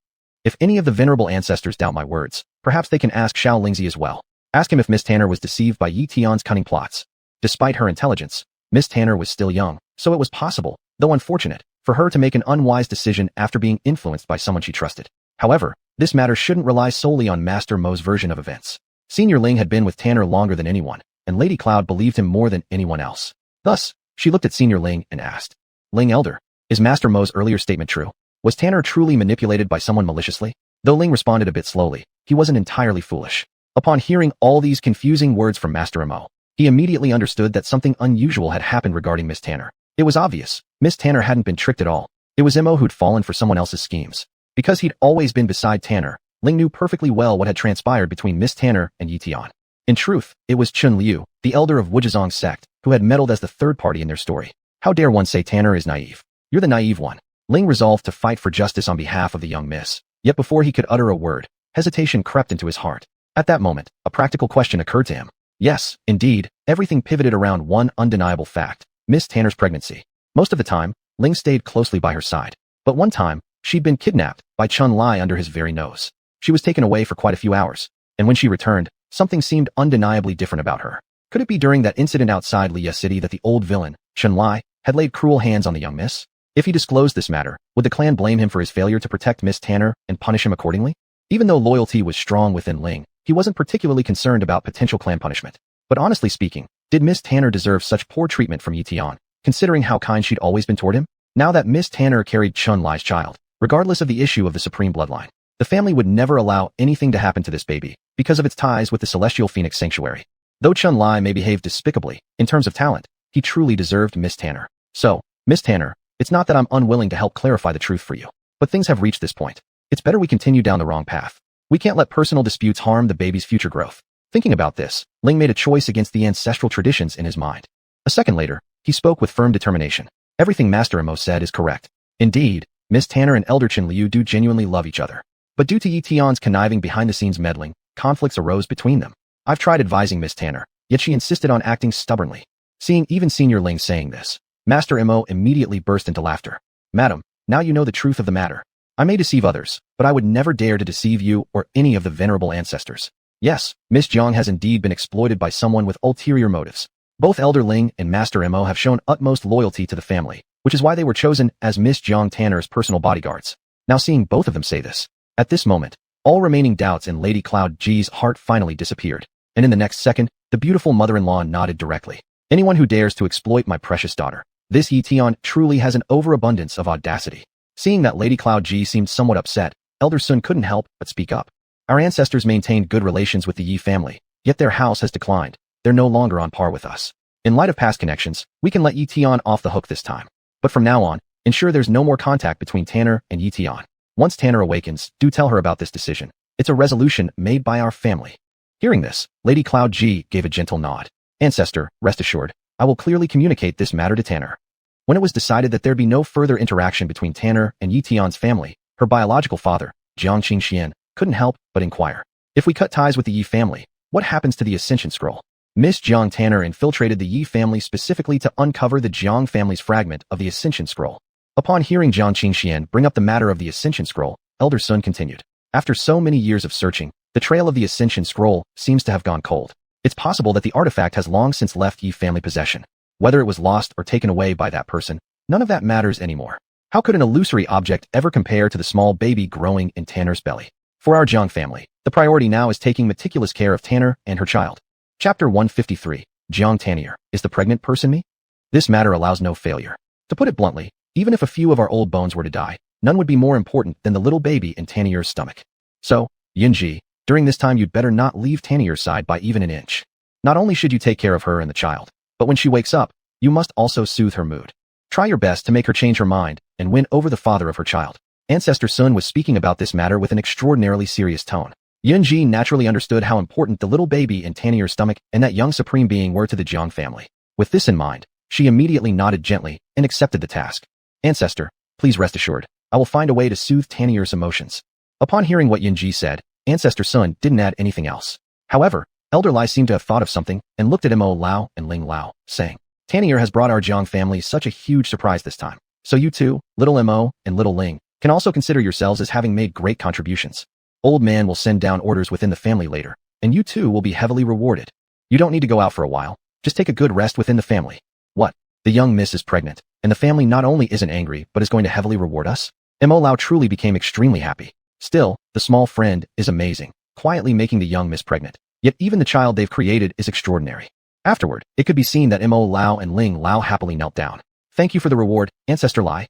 If any of the venerable ancestors doubt my words, perhaps they can ask Xiao Lingzi as well. Ask him if Miss Tanner was deceived by Ye Tian's cunning plots. Despite her intelligence, Miss Tanner was still young, so it was possible, though unfortunate, for her to make an unwise decision after being influenced by someone she trusted. However, this matter shouldn't rely solely on Master Mo's version of events. Senior Ling had been with Tanner longer than anyone, and Lady Cloud believed him more than anyone else. Thus, she looked at Senior Ling and asked, Ling Elder, is Master Mo's earlier statement true? Was Tanner truly manipulated by someone maliciously? Though Ling responded a bit slowly, he wasn't entirely foolish. Upon hearing all these confusing words from Master Mo, he immediately understood that something unusual had happened regarding Miss Tanner. It was obvious, Miss Tanner hadn't been tricked at all. It was Mo who'd fallen for someone else's schemes. Because he'd always been beside Tanner, Ling knew perfectly well what had transpired between Miss Tanner and Ye Tian. In truth, it was Chun Liu, the elder of Wujizong's sect, who had meddled as the third party in their story. How dare one say Tanner is naive? You're the naive one. Ling resolved to fight for justice on behalf of the young miss. Yet before he could utter a word, hesitation crept into his heart. At that moment, a practical question occurred to him. Yes, indeed, everything pivoted around one undeniable fact, Miss Tanner's pregnancy. Most of the time, Ling stayed closely by her side. But one time, she'd been kidnapped by Chun Lai under his very nose. She was taken away for quite a few hours, and when she returned, something seemed undeniably different about her. Could it be during that incident outside Liya City that the old villain, Chun Lai, had laid cruel hands on the young miss? If he disclosed this matter, would the clan blame him for his failure to protect Miss Tanner and punish him accordingly? Even though loyalty was strong within Ling, he wasn't particularly concerned about potential clan punishment. But honestly speaking, did Miss Tanner deserve such poor treatment from Ye Tian, considering how kind she'd always been toward him? Now that Miss Tanner carried Chun Lai's child, regardless of the issue of the supreme bloodline, the family would never allow anything to happen to this baby because of its ties with the Celestial Phoenix Sanctuary. Though Chun Lai may behave despicably, in terms of talent, he truly deserved Miss Tanner. So, Miss Tanner, it's not that I'm unwilling to help clarify the truth for you, but things have reached this point. It's better we continue down the wrong path. We can't let personal disputes harm the baby's future growth. Thinking about this, Ling made a choice against the ancestral traditions in his mind. A second later, he spoke with firm determination. Everything Master Mo said is correct. Indeed, Miss Tanner and Elder Chen Liu do genuinely love each other. But due to Ye Tian's conniving behind-the-scenes meddling, conflicts arose between them. I've tried advising Miss Tanner, yet she insisted on acting stubbornly. Seeing even Senior Ling saying this, Master Mo immediately burst into laughter. Madam, now you know the truth of the matter. I may deceive others, but I would never dare to deceive you or any of the venerable ancestors. Yes, Miss Jang has indeed been exploited by someone with ulterior motives. Both Elder Ling and Master Mo have shown utmost loyalty to the family, which is why they were chosen as Miss Jang Tanner's personal bodyguards. Now seeing both of them say this, at this moment, all remaining doubts in Lady Cloud G's heart finally disappeared, and in the next second, the beautiful mother-in-law nodded directly. Anyone who dares to exploit my precious daughter, this Ye Tian truly has an overabundance of audacity. Seeing that Lady Cloud G seemed somewhat upset, Elder Sun couldn't help but speak up. Our ancestors maintained good relations with the Yi family, yet their house has declined. They're no longer on par with us. In light of past connections, we can let Ye Tian off the hook this time. But from now on, ensure there's no more contact between Tanner and Ye Tian. Once Tanner awakens, do tell her about this decision. It's a resolution made by our family. Hearing this, Lady Cloud G gave a gentle nod. Ancestor, rest assured, I will clearly communicate this matter to Tanner. When it was decided that there'd be no further interaction between Tanner and Ye Tian's family, her biological father, Jiang Qingxian, couldn't help but inquire. If we cut ties with the Yi family, what happens to the Ascension Scroll? Miss Jiang Tanner infiltrated the Yi family specifically to uncover the Jiang family's fragment of the Ascension Scroll. Upon hearing Jiang Qingxian bring up the matter of the Ascension Scroll, Elder Sun continued. After so many years of searching, the trail of the Ascension Scroll seems to have gone cold. It's possible that the artifact has long since left Yi family possession. Whether it was lost or taken away by that person, none of that matters anymore. How could an illusory object ever compare to the small baby growing in Tanner's belly? For our Jiang family, the priority now is taking meticulous care of Tanner and her child. Chapter 153, Jiang Tannier, is the pregnant person me? This matter allows no failure. To put it bluntly, even if a few of our old bones were to die, none would be more important than the little baby in Tannier's stomach. So, Yinji, during this time you'd better not leave Tannier's side by even an inch. Not only should you take care of her and the child, but when she wakes up, you must also soothe her mood. Try your best to make her change her mind and win over the father of her child. Ancestor Sun was speaking about this matter with an extraordinarily serious tone. Yunji naturally understood how important the little baby in Tanier's stomach and that young supreme being were to the Jang family. With this in mind, she immediately nodded gently and accepted the task. Ancestor, please rest assured, I will find a way to soothe Tanier's emotions. Upon hearing what Yunji said, Ancestor Sun didn't add anything else. However, Elder Lai seemed to have thought of something and looked at Mo Lao and Ling Lao, saying, Tanier has brought our Jiang family such a huge surprise this time. So you two, little Mo and little Ling, can also consider yourselves as having made great contributions. Old man will send down orders within the family later, and you two will be heavily rewarded. You don't need to go out for a while, just take a good rest within the family. What? The young miss is pregnant, and the family not only isn't angry but is going to heavily reward us? Mo Lao truly became extremely happy. Still, the small friend is amazing, quietly making the young miss pregnant. Yet even the child they've created is extraordinary. Afterward, it could be seen that Mo Lao and Ling Lao happily knelt down. Thank you for the reward, Ancestor Lai.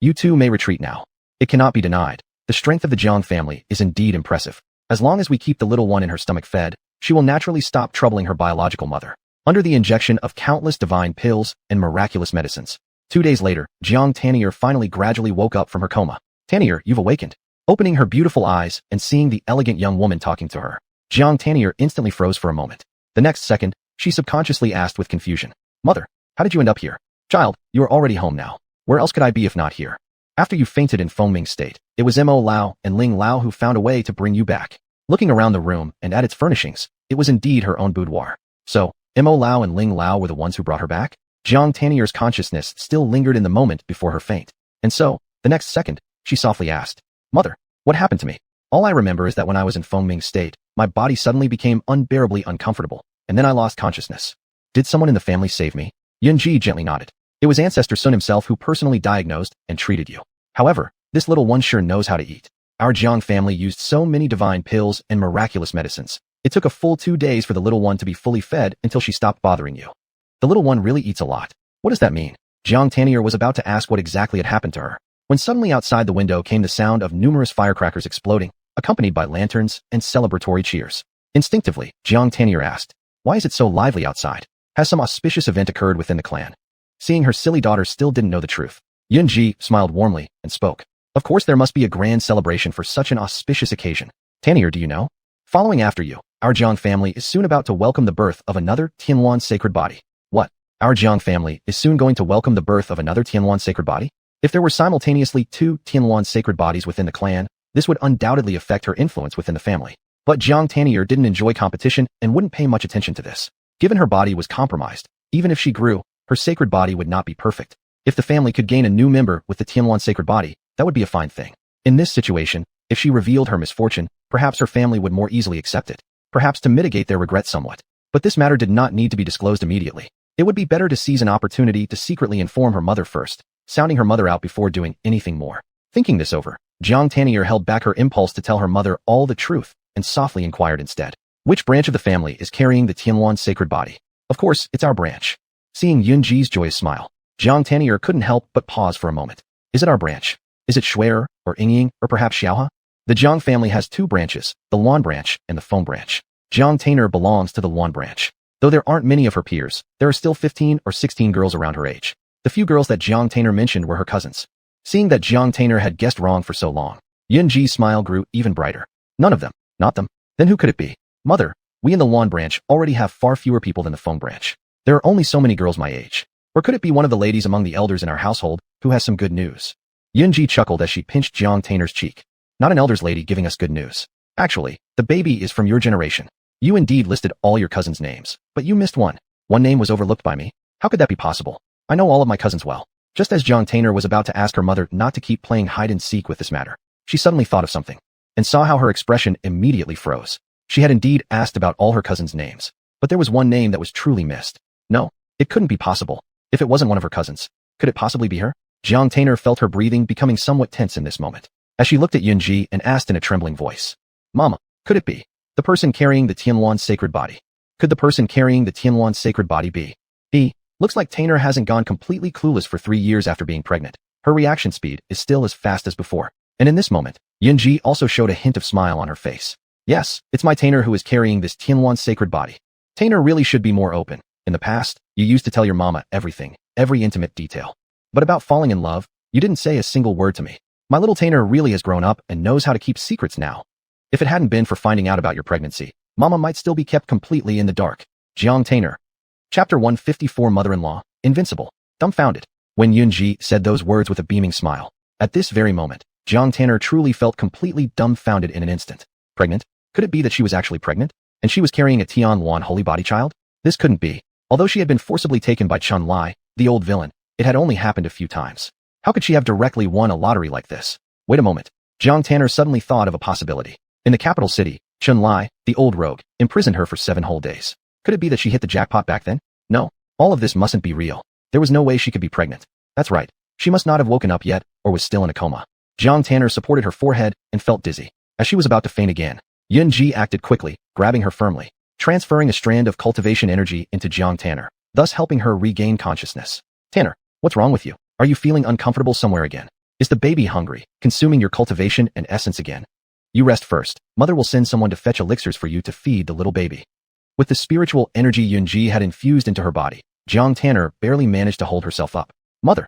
You two may retreat now. It cannot be denied. The strength of the Jiang family is indeed impressive. As long as we keep the little one in her stomach fed, she will naturally stop troubling her biological mother. Under the injection of countless divine pills and miraculous medicines. 2 days later, Jiang Tanier finally gradually woke up from her coma. Tanier, you've awakened. Opening her beautiful eyes and seeing the elegant young woman talking to her, Jiang Tanier instantly froze for a moment. The next second, she subconsciously asked with confusion, Mother, how did you end up here? Child, you are already home now. Where else could I be if not here? After you fainted in foaming state, it was Mo Lao and Ling Lao who found a way to bring you back. Looking around the room and at its furnishings, it was indeed her own boudoir. So, Mo Lao and Ling Lao were the ones who brought her back? Jiang Tanier's consciousness still lingered in the moment before her faint. And so, the next second, she softly asked, Mother, what happened to me? All I remember is that when I was in foaming state, my body suddenly became unbearably uncomfortable, and then I lost consciousness. Did someone in the family save me? Yunji gently nodded. It was Ancestor Sun himself who personally diagnosed and treated you. However, this little one sure knows how to eat. Our Jiang family used so many divine pills and miraculous medicines. It took a full 2 days for the little one to be fully fed until she stopped bothering you. The little one really eats a lot. What does that mean? Jiang Tanier was about to ask what exactly had happened to her, when suddenly outside the window came the sound of numerous firecrackers exploding, accompanied by lanterns and celebratory cheers. Instinctively, Jiang Tanier asked, Why is it so lively outside? Has some auspicious event occurred within the clan? Seeing her silly daughter still didn't know the truth, Yunji smiled warmly and spoke. Of course there must be a grand celebration for such an auspicious occasion. Tanier, do you know? Following after you, our Jiang family is soon about to welcome the birth of another Tianhuan sacred body. What? Our Jiang family is soon going to welcome the birth of another Tianhuan sacred body? If there were simultaneously 2 Tianhuan sacred bodies within the clan, this would undoubtedly affect her influence within the family. But Jiang Tanier didn't enjoy competition and wouldn't pay much attention to this. Given her body was compromised, even if she grew, her sacred body would not be perfect. If the family could gain a new member with the Tianhuan sacred body, that would be a fine thing. In this situation, if she revealed her misfortune, perhaps her family would more easily accept it, perhaps to mitigate their regret somewhat. But this matter did not need to be disclosed immediately. It would be better to seize an opportunity to secretly inform her mother first, sounding her mother out before doing anything more. Thinking this over, Jiang Tanier held back her impulse to tell her mother all the truth and softly inquired instead, which branch of the family is carrying the Tianhuan sacred body? Of course, it's our branch. Seeing Yunji's joyous smile, Jiang Tanier couldn't help but pause for a moment. Is it our branch? Is it Shui'er, or Yingying, or perhaps Xiaohe? The Jiang family has 2 branches, the Luan branch and the Feng branch. Jiang Tanier belongs to the Luan branch. Though there aren't many of her peers, there are still 15 or 16 girls around her age. The few girls that Jiang Tanier mentioned were her cousins. Seeing that Jiang Tanier had guessed wrong for so long, Yunji's smile grew even brighter. None of them. Not them. Then who could it be? Mother, we in the Luan branch already have far fewer people than the Feng branch. There are only so many girls my age. Or could it be one of the ladies among the elders in our household who has some good news? Yunji chuckled as she pinched Jiang Tanier's cheek. Not an elder's lady giving us good news. Actually, the baby is from your generation. You indeed listed all your cousins' names, but you missed one. One name was overlooked by me. How could that be possible? I know all of my cousins well. Just as Jiang Tanier was about to ask her mother not to keep playing hide and seek with this matter, she suddenly thought of something, and saw how her expression immediately froze. She had indeed asked about all her cousins' names, but there was one name that was truly missed. No, it couldn't be possible. If it wasn't one of her cousins, could it possibly be her? Jiang Tanier felt her breathing becoming somewhat tense in this moment, as she looked at Yunji and asked in a trembling voice, Mama, could it be the person carrying the Tianhuan sacred body? Could the person carrying the Tianhuan sacred body be? Looks like Tanier hasn't gone completely clueless for 3 years after being pregnant. Her reaction speed is still as fast as before. And in this moment, Yunji also showed a hint of smile on her face. Yes, it's my Tanier who is carrying this Tianhuan sacred body. Tanier really should be more open. In the past, you used to tell your mama everything, every intimate detail. But about falling in love, you didn't say a single word to me. My little Tanier really has grown up and knows how to keep secrets now. If it hadn't been for finding out about your pregnancy, Mama might still be kept completely in the dark. Jiang Tanner. Chapter 154 Mother-in-law, Invincible. Dumbfounded. When Yunji said those words with a beaming smile, at this very moment, Jiang Tanner truly felt completely dumbfounded in an instant. Pregnant? Could it be that she was actually pregnant? And she was carrying a Tianhuan holy body child? This couldn't be. Although she had been forcibly taken by Chun Lai, the old villain, it had only happened a few times. How could she have directly won a lottery like this? Wait a moment. Jiang Tanner suddenly thought of a possibility. In the capital city, Chun Lai, the old rogue, imprisoned her for 7 whole days. Could it be that she hit the jackpot back then? No. All of this mustn't be real. There was no way she could be pregnant. That's right. She must not have woken up yet, or was still in a coma. Jiang Tanner supported her forehead and felt dizzy. As she was about to faint again, Yunji acted quickly, grabbing her firmly, transferring a strand of cultivation energy into Jiang Tanner, thus helping her regain consciousness. Tanner, what's wrong with you? Are you feeling uncomfortable somewhere again? Is the baby hungry, consuming your cultivation and essence again? You rest first. Mother will send someone to fetch elixirs for you to feed the little baby. With the spiritual energy Yunji had infused into her body, Jiang Tanner barely managed to hold herself up. Mother,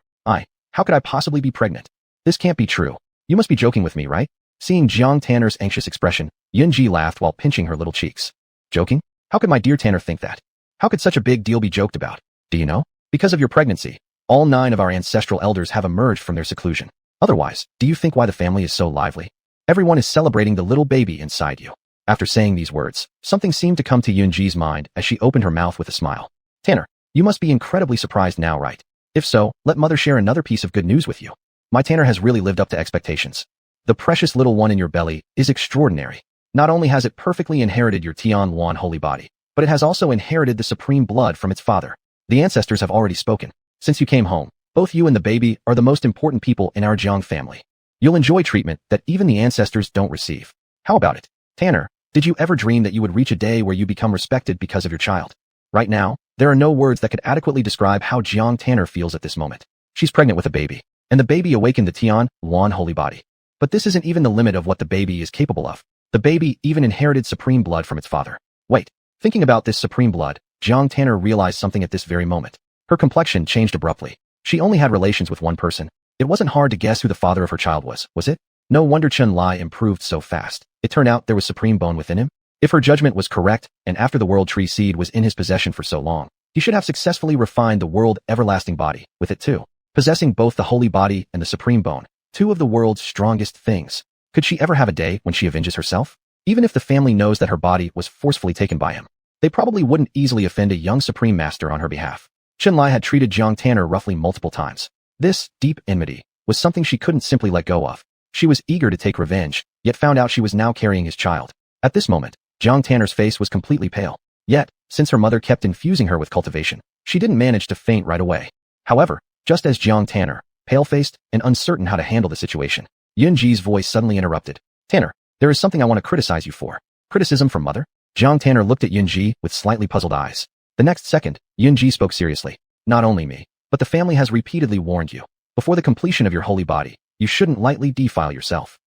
how could I possibly be pregnant? This can't be true. You must be joking with me, right? Seeing Jiang Tanner's anxious expression, Yunji laughed while pinching her little cheeks. Joking? How could my dear Tanner think that? How could such a big deal be joked about? Do you know? Because of your pregnancy, all 9 of our ancestral elders have emerged from their seclusion. Otherwise, do you think why the family is so lively? Everyone is celebrating the little baby inside you. After saying these words, something seemed to come to Yunji's mind as she opened her mouth with a smile. Tanner, you must be incredibly surprised now, right? If so, let Mother share another piece of good news with you. My Tanner has really lived up to expectations. The precious little one in your belly is extraordinary. Not only has it perfectly inherited your Tianhuan holy body, but it has also inherited the supreme blood from its father. The ancestors have already spoken. Since you came home, both you and the baby are the most important people in our Jang family. You'll enjoy treatment that even the ancestors don't receive. How about it? Tanner, did you ever dream that you would reach a day where you become respected because of your child? Right now, there are no words that could adequately describe how Jiang Tanner feels at this moment. She's pregnant with a baby, and the baby awakened the Tianhuan holy body. But this isn't even the limit of what the baby is capable of. The baby even inherited supreme blood from its father. Wait, thinking about this supreme blood, Jiang Tanner realized something at this very moment. Her complexion changed abruptly. She only had relations with one person. It wasn't hard to guess who the father of her child was it? No wonder Chun Lai improved so fast. It turned out there was supreme bone within him. If her judgment was correct, and after the world tree seed was in his possession for so long, he should have successfully refined the world everlasting body with it too. Possessing both the holy body and the supreme bone, 2 of the world's strongest things. Could she ever have a day when she avenges herself? Even if the family knows that her body was forcefully taken by him, they probably wouldn't easily offend a young supreme master on her behalf. Chun Lai had treated Jiang Tanner roughly multiple times. This deep enmity was something she couldn't simply let go of. She was eager to take revenge, yet found out she was now carrying his child. At this moment, Jiang Tanner's face was completely pale. Yet, since her mother kept infusing her with cultivation, she didn't manage to faint right away. However, just as Jiang Tanner, pale-faced and uncertain how to handle the situation, Yunji's voice suddenly interrupted. Tanner, there is something I want to criticize you for. Criticism from mother? Jiang Tanner looked at Yunji with slightly puzzled eyes. The next second, Yunji spoke seriously. Not only me, but the family has repeatedly warned you. Before the completion of your holy body, you shouldn't lightly defile yourself.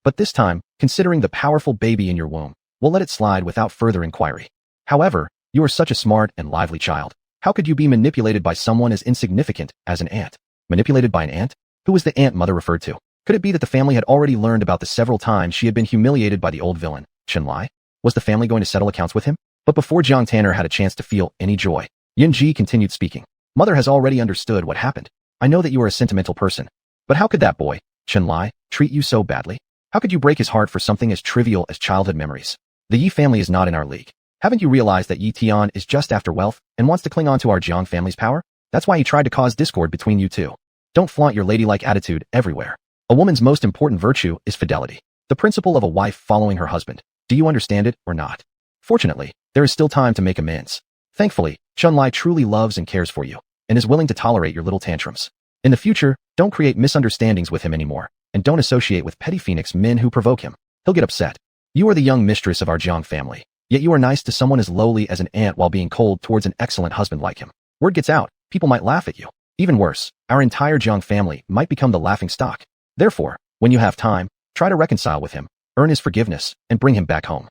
But this time, considering the powerful baby in your womb, we'll let it slide without further inquiry. However, you are such a smart and lively child. How could you be manipulated by someone as insignificant as an ant? Manipulated by an ant? Who was the ant mother referred to? Could it be that the family had already learned about the several times she had been humiliated by the old villain, Chun Lai? Was the family going to settle accounts with him? But before Jiang Tanner had a chance to feel any joy, Yunji continued speaking. Mother has already understood what happened. I know that you are a sentimental person. But how could that boy, Chun Lai, treat you so badly? How could you break his heart for something as trivial as childhood memories? The Ye family is not in our league. Haven't you realized that Ye Tian is just after wealth and wants to cling on to our Jiang family's power? That's why he tried to cause discord between you two. Don't flaunt your ladylike attitude everywhere. A woman's most important virtue is fidelity, the principle of a wife following her husband. Do you understand it or not? Fortunately, there is still time to make amends. Thankfully, Chun Lai truly loves and cares for you, and is willing to tolerate your little tantrums. In the future, don't create misunderstandings with him anymore, and don't associate with petty phoenix men who provoke him. He'll get upset. You are the young mistress of our Jiang family, yet you are nice to someone as lowly as an ant while being cold towards an excellent husband like him. Word gets out, people might laugh at you. Even worse, our entire Jiang family might become the laughing stock. Therefore, when you have time, try to reconcile with him, earn his forgiveness, and bring him back home.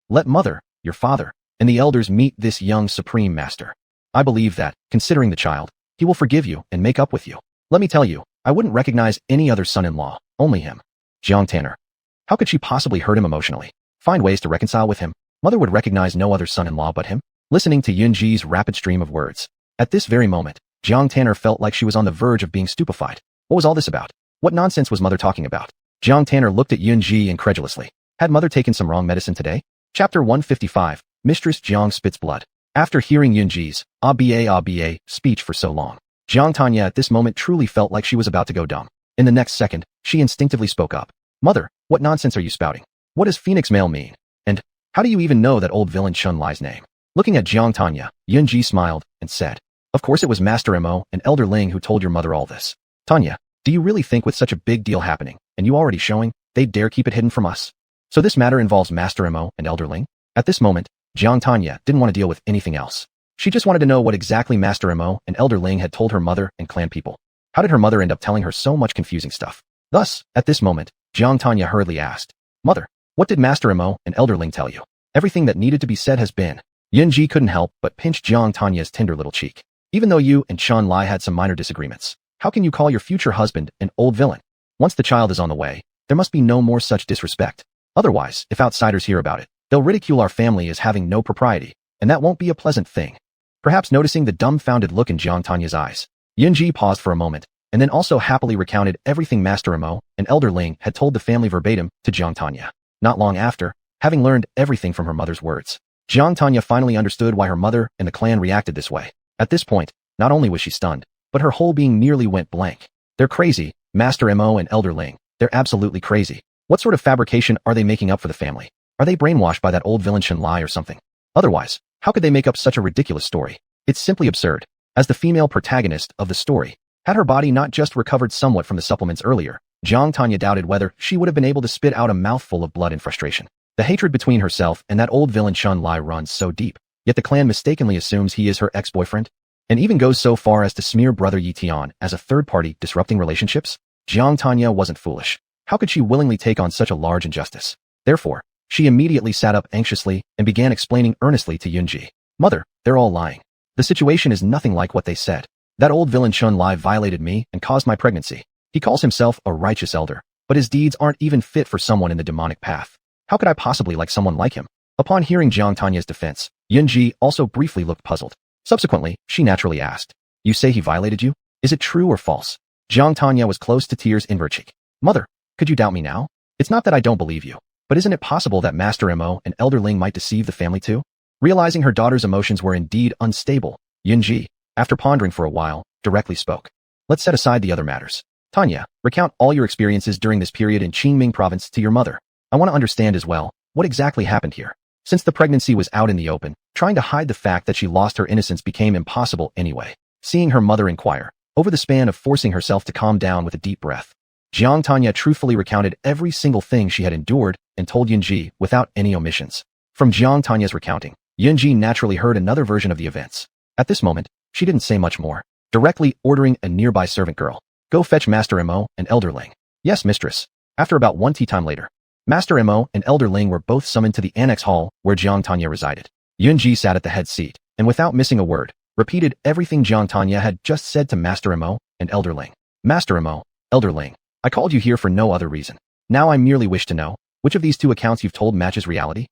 Let mother, your father, and the elders meet this young supreme master. I believe that, considering the child, he will forgive you and make up with you. Let me tell you, I wouldn't recognize any other son-in-law, only him. Jiang Tanner. How could she possibly hurt him emotionally? Find ways to reconcile with him. Mother would recognize no other son-in-law but him. Listening to Yunji's rapid stream of words. At this very moment, Jiang Tanner felt like she was on the verge of being stupefied. What was all this about? What nonsense was Mother talking about? Jiang Tanner looked at Yunji incredulously. Had Mother taken some wrong medicine today? Chapter 155, Mistress Jiang spits blood. After hearing Yunji's aba speech for so long, Jiang Tanya at this moment truly felt like she was about to go dumb. In the next second, she instinctively spoke up. Mother, what nonsense are you spouting? What does Phoenix Male mean? And how do you even know that old villain Shun Lai's name? Looking at Jiang Tanya, Yunji smiled and said, of course it was Master Mo and Elder Ling who told your mother all this. Tanya, do you really think with such a big deal happening, and you already showing, they'd dare keep it hidden from us? So this matter involves Master Mo and Elder Ling? At this moment, Jiang Tanya didn't want to deal with anything else. She just wanted to know what exactly Master Mo and Elder Ling had told her mother and clan people. How did her mother end up telling her so much confusing stuff? Thus, at this moment, Jiang Tanya hurriedly asked, Mother, what did Master Mo and Elder Ling tell you? Everything that needed to be said has been. Yunji couldn't help but pinch Jiang Tanya's tender little cheek. Even though you and Shun Lai had some minor disagreements, how can you call your future husband an old villain? Once the child is on the way, there must be no more such disrespect. Otherwise, if outsiders hear about it, they'll ridicule our family as having no propriety, and that won't be a pleasant thing. Perhaps noticing the dumbfounded look in Jiang Tanya's eyes, Yunji paused for a moment, and then also happily recounted everything Master Mo and Elder Ling had told the family verbatim to Jiang Tanya. Not long after, having learned everything from her mother's words, Jiang Tanya finally understood why her mother and the clan reacted this way. At this point, not only was she stunned, but her whole being nearly went blank. They're crazy, Master Mo and Elder Ling. They're absolutely crazy. What sort of fabrication are they making up for the family? Are they brainwashed by that old villain Shun Lai or something? Otherwise, how could they make up such a ridiculous story? It's simply absurd. As the female protagonist of the story, had her body not just recovered somewhat from the supplements earlier, Jiang Tanya doubted whether she would have been able to spit out a mouthful of blood in frustration. The hatred between herself and that old villain Shun Lai runs so deep, yet the clan mistakenly assumes he is her ex-boyfriend, and even goes so far as to smear brother Ye Tian as a third party disrupting relationships? Jiang Tanya wasn't foolish. How could she willingly take on such a large injustice? Therefore, she immediately sat up anxiously and began explaining earnestly to Yunji. Mother, they're all lying. The situation is nothing like what they said. That old villain Shun Lai violated me and caused my pregnancy. He calls himself a righteous elder, but his deeds aren't even fit for someone in the demonic path. How could I possibly like someone like him? Upon hearing Jiang Tanya's defense, Yunji also briefly looked puzzled. Subsequently, she naturally asked, you say he violated you? Is it true or false? Jiang Tanya was close to tears in her cheek. Mother, could you doubt me now? It's not that I don't believe you, but isn't it possible that Master Mo and Elder Ling might deceive the family too? Realizing her daughter's emotions were indeed unstable, Yunji, after pondering for a while, directly spoke. Let's set aside the other matters. Tanya, recount all your experiences during this period in Qingming province to your mother. I want to understand as well, what exactly happened here. Since the pregnancy was out in the open, trying to hide the fact that she lost her innocence became impossible anyway. Seeing her mother inquire, over the span of forcing herself to calm down with a deep breath, Jiang Tanya truthfully recounted every single thing she had endured and told Yunji without any omissions. From Jiang Tanya's recounting, Yunji naturally heard another version of the events. At this moment, she didn't say much more, directly ordering a nearby servant girl, go fetch Master Mo and Elder Ling. Yes, mistress. After about one tea time later, Master Mo and Elder Ling were both summoned to the annex hall where Jiang Tanya resided. Yunji sat at the head seat, and without missing a word, repeated everything Jiang Tanya had just said to Master Mo and Elder Ling. Master Mo, Elder Ling, I called you here for no other reason. Now I merely wish to know, which of these two accounts you've told matches reality?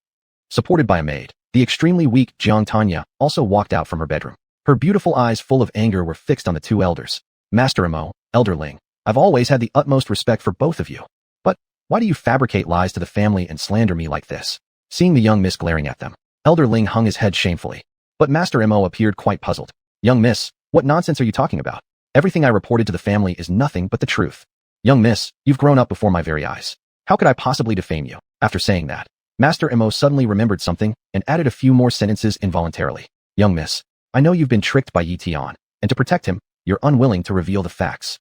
Supported by a maid, the extremely weak Jiang Tanya also walked out from her bedroom. Her beautiful eyes full of anger were fixed on the two elders. Master Mo, Elder Ling, I've always had the utmost respect for both of you. But why do you fabricate lies to the family and slander me like this? Seeing the young miss glaring at them, Elder Ling hung his head shamefully. But Master Mo appeared quite puzzled. Young miss, what nonsense are you talking about? Everything I reported to the family is nothing but the truth. Young miss, you've grown up before my very eyes. How could I possibly defame you? After saying that, Master Mo suddenly remembered something and added a few more sentences involuntarily. Young miss, I know you've been tricked by Ye Tian, and to protect him, you're unwilling to reveal the facts.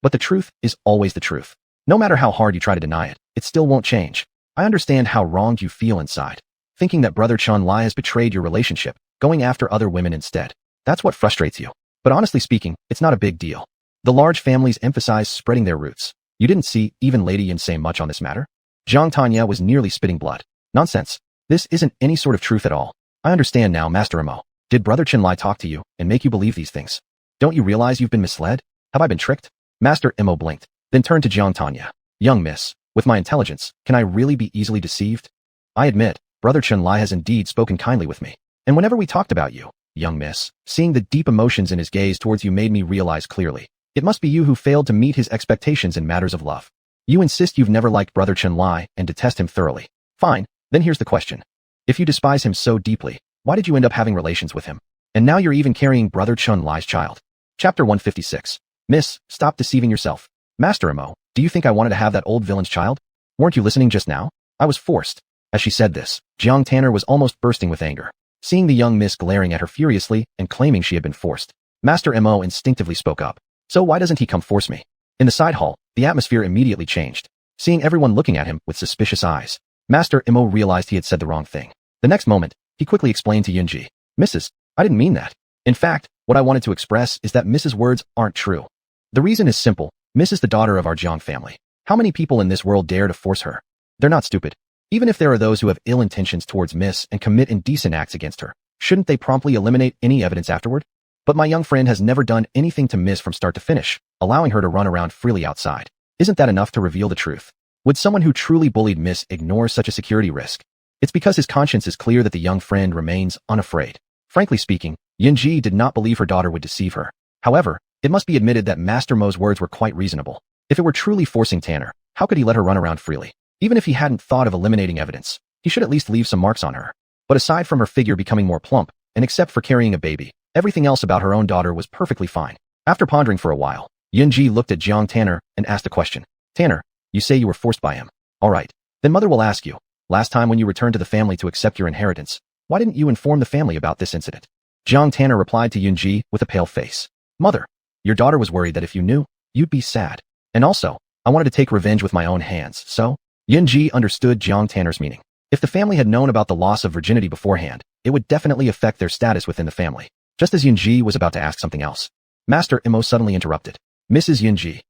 But the truth is always the truth. No matter how hard you try to deny it, it still won't change. I understand how wronged you feel inside, thinking that Brother Shun Lai has betrayed your relationship, going after other women instead. That's what frustrates you. But honestly speaking, it's not a big deal. The large families emphasize spreading their roots. You didn't see even Lady Yin say much on this matter? Jiang Tanya was nearly spitting blood. Nonsense. This isn't any sort of truth at all. I understand now, Master Mo. Did Brother Chen Lai talk to you and make you believe these things? Don't you realize you've been misled? Have I been tricked? Master Mo blinked, then turned to Jiang Tanya. Young miss, with my intelligence, can I really be easily deceived? I admit, Brother Chun-Lai has indeed spoken kindly with me. And whenever we talked about you, young miss, seeing the deep emotions in his gaze towards you made me realize clearly. It must be you who failed to meet his expectations in matters of love. You insist you've never liked Brother Chun-Lai and detest him thoroughly. Fine, then here's the question. If you despise him so deeply, why did you end up having relations with him? And now you're even carrying Brother Chun-Lai's child. Chapter 156. Miss, stop deceiving yourself. Master Mo, do you think I wanted to have that old villain's child? Weren't you listening just now? I was forced. As she said this, Jiang Tanner was almost bursting with anger. Seeing the young miss glaring at her furiously and claiming she had been forced, Master Mo instinctively spoke up. So why doesn't he come force me? In the side hall, the atmosphere immediately changed. Seeing everyone looking at him with suspicious eyes, Master Mo realized he had said the wrong thing. The next moment, he quickly explained to Yunji, Mrs., I didn't mean that. In fact, what I wanted to express is that Mrs.'s words aren't true. The reason is simple. Miss is the daughter of our Jang family. How many people in this world dare to force her? They're not stupid. Even if there are those who have ill intentions towards Miss and commit indecent acts against her, shouldn't they promptly eliminate any evidence afterward? But my young friend has never done anything to Miss from start to finish, allowing her to run around freely outside. Isn't that enough to reveal the truth? Would someone who truly bullied Miss ignore such a security risk? It's because his conscience is clear that the young friend remains unafraid. Frankly speaking, Yunji did not believe her daughter would deceive her. However, it must be admitted that Master Mo's words were quite reasonable. If it were truly forcing Tanner, how could he let her run around freely? Even if he hadn't thought of eliminating evidence, he should at least leave some marks on her. But aside from her figure becoming more plump, and except for carrying a baby, everything else about her own daughter was perfectly fine. After pondering for a while, Yunji looked at Jiang Tanner and asked a question. Tanner, you say you were forced by him. All right. Then Mother will ask you, last time when you returned to the family to accept your inheritance, why didn't you inform the family about this incident? Jiang Tanner replied to Yunji with a pale face. Mother, your daughter was worried that if you knew, you'd be sad. And also, I wanted to take revenge with my own hands, so? Yunji understood Jiang Tanner's meaning. If the family had known about the loss of virginity beforehand, it would definitely affect their status within the family. Just as Yunji was about to ask something else, Master Imo suddenly interrupted. Mrs. Yunji,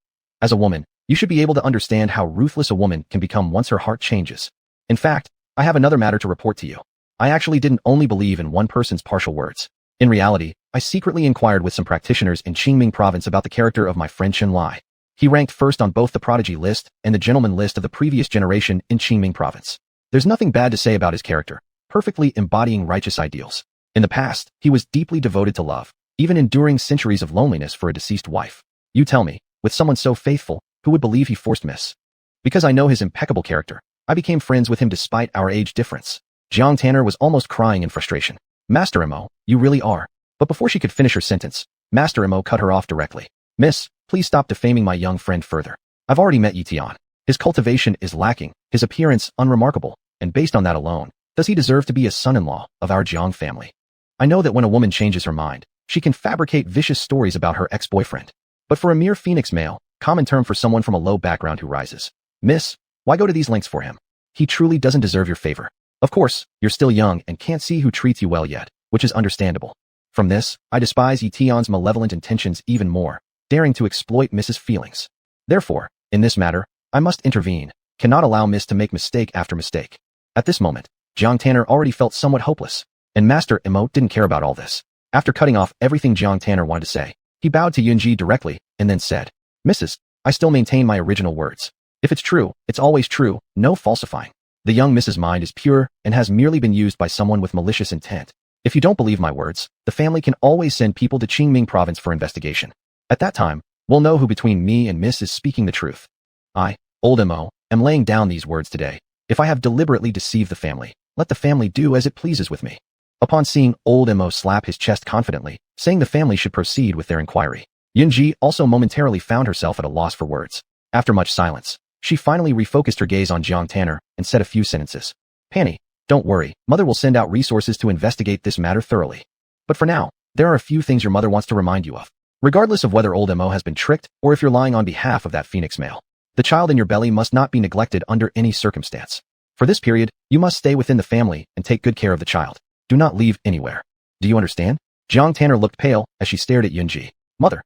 as a woman, you should be able to understand how ruthless a woman can become once her heart changes. In fact, I have another matter to report to you. I actually didn't only believe in one person's partial words. In reality, I secretly inquired with some practitioners in Qingming province about the character of my friend Chun-Lai. He ranked first on both the prodigy list and the gentleman list of the previous generation in Qingming province. There's nothing bad to say about his character, perfectly embodying righteous ideals. In the past, he was deeply devoted to love, even enduring centuries of loneliness for a deceased wife. You tell me, with someone so faithful, who would believe he forced Miss? Because I know his impeccable character, I became friends with him despite our age difference. Jiang Tanner was almost crying in frustration. Master Imo, you really are. But before she could finish her sentence, Master Imo cut her off directly. Miss, please stop defaming my young friend further. I've already met Ye Tian. His cultivation is lacking, his appearance unremarkable, and based on that alone, does he deserve to be a son-in-law of our Jiang family? I know that when a woman changes her mind, she can fabricate vicious stories about her ex-boyfriend. But for a mere phoenix male, common term for someone from a low background who rises. Miss, why go to these lengths for him? He truly doesn't deserve your favor. Of course, you're still young and can't see who treats you well yet, which is understandable. From this, I despise Ye Tian's malevolent intentions even more, daring to exploit Miss's feelings. Therefore, in this matter, I must intervene, cannot allow Miss to make mistake after mistake. At this moment, Jiang Tanner already felt somewhat hopeless, and Master Imo didn't care about all this. After cutting off everything Jiang Tanner wanted to say, he bowed to Yunji directly and then said, Mrs., I still maintain my original words. If it's true, it's always true, no falsifying. The young Mrs.'s mind is pure and has merely been used by someone with malicious intent. If you don't believe my words, the family can always send people to Qingming province for investigation. At that time, we'll know who between me and Miss is speaking the truth. I, old Mo, am laying down these words today. If I have deliberately deceived the family, let the family do as it pleases with me. Upon seeing old Mo slap his chest confidently, saying the family should proceed with their inquiry, Yunji also momentarily found herself at a loss for words. After much silence, she finally refocused her gaze on Jiang Tanner and said a few sentences. Panny, don't worry, Mother will send out resources to investigate this matter thoroughly. But for now, there are a few things your mother wants to remind you of. Regardless of whether old Mo has been tricked or if you're lying on behalf of that phoenix male, the child in your belly must not be neglected under any circumstance. For this period, you must stay within the family and take good care of the child. Do not leave anywhere. Do you understand? Jiang Tanner looked pale as she stared at Yunji. Mother,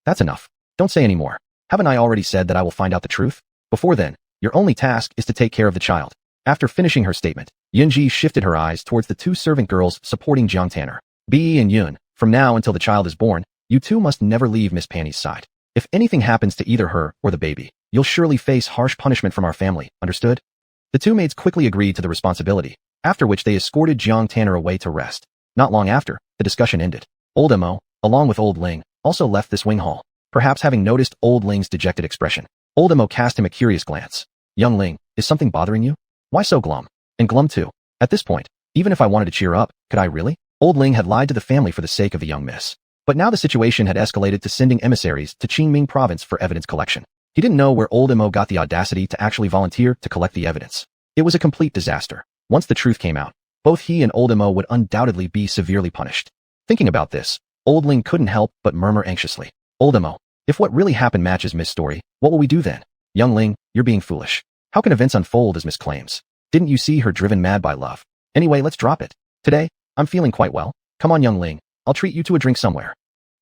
that's enough. Don't say any more. Haven't I already said that I will find out the truth? Before then, your only task is to take care of the child. After finishing her statement, Yunji shifted her eyes towards the two servant girls supporting Jiang Tanner. Bi and Yun, from now until the child is born, you two must never leave Miss Panny's side. If anything happens to either her or the baby, you'll surely face harsh punishment from our family, understood? The two maids quickly agreed to the responsibility, after which they escorted Jiang Tanner away to rest. Not long after, the discussion ended. Old Mo, along with Old Ling, also left this wing hall, perhaps having noticed Old Ling's dejected expression. Old Mo cast him a curious glance. Young Ling, is something bothering you? Why so glum? And glum too. At this point, even if I wanted to cheer up, could I really? Old Ling had lied to the family for the sake of the young miss. But now the situation had escalated to sending emissaries to Qingming province for evidence collection. He didn't know where Old Mo got the audacity to actually volunteer to collect the evidence. It was a complete disaster. Once the truth came out, both he and Old Mo would undoubtedly be severely punished. Thinking about this, Old Ling couldn't help but murmur anxiously. Old Mo, if what really happened matches Miss' story, what will we do then? Young Ling, you're being foolish. How can events unfold as Miss claims? Didn't you see her driven mad by love? Anyway, let's drop it. Today, I'm feeling quite well. Come on, Young Ling, I'll treat you to a drink somewhere.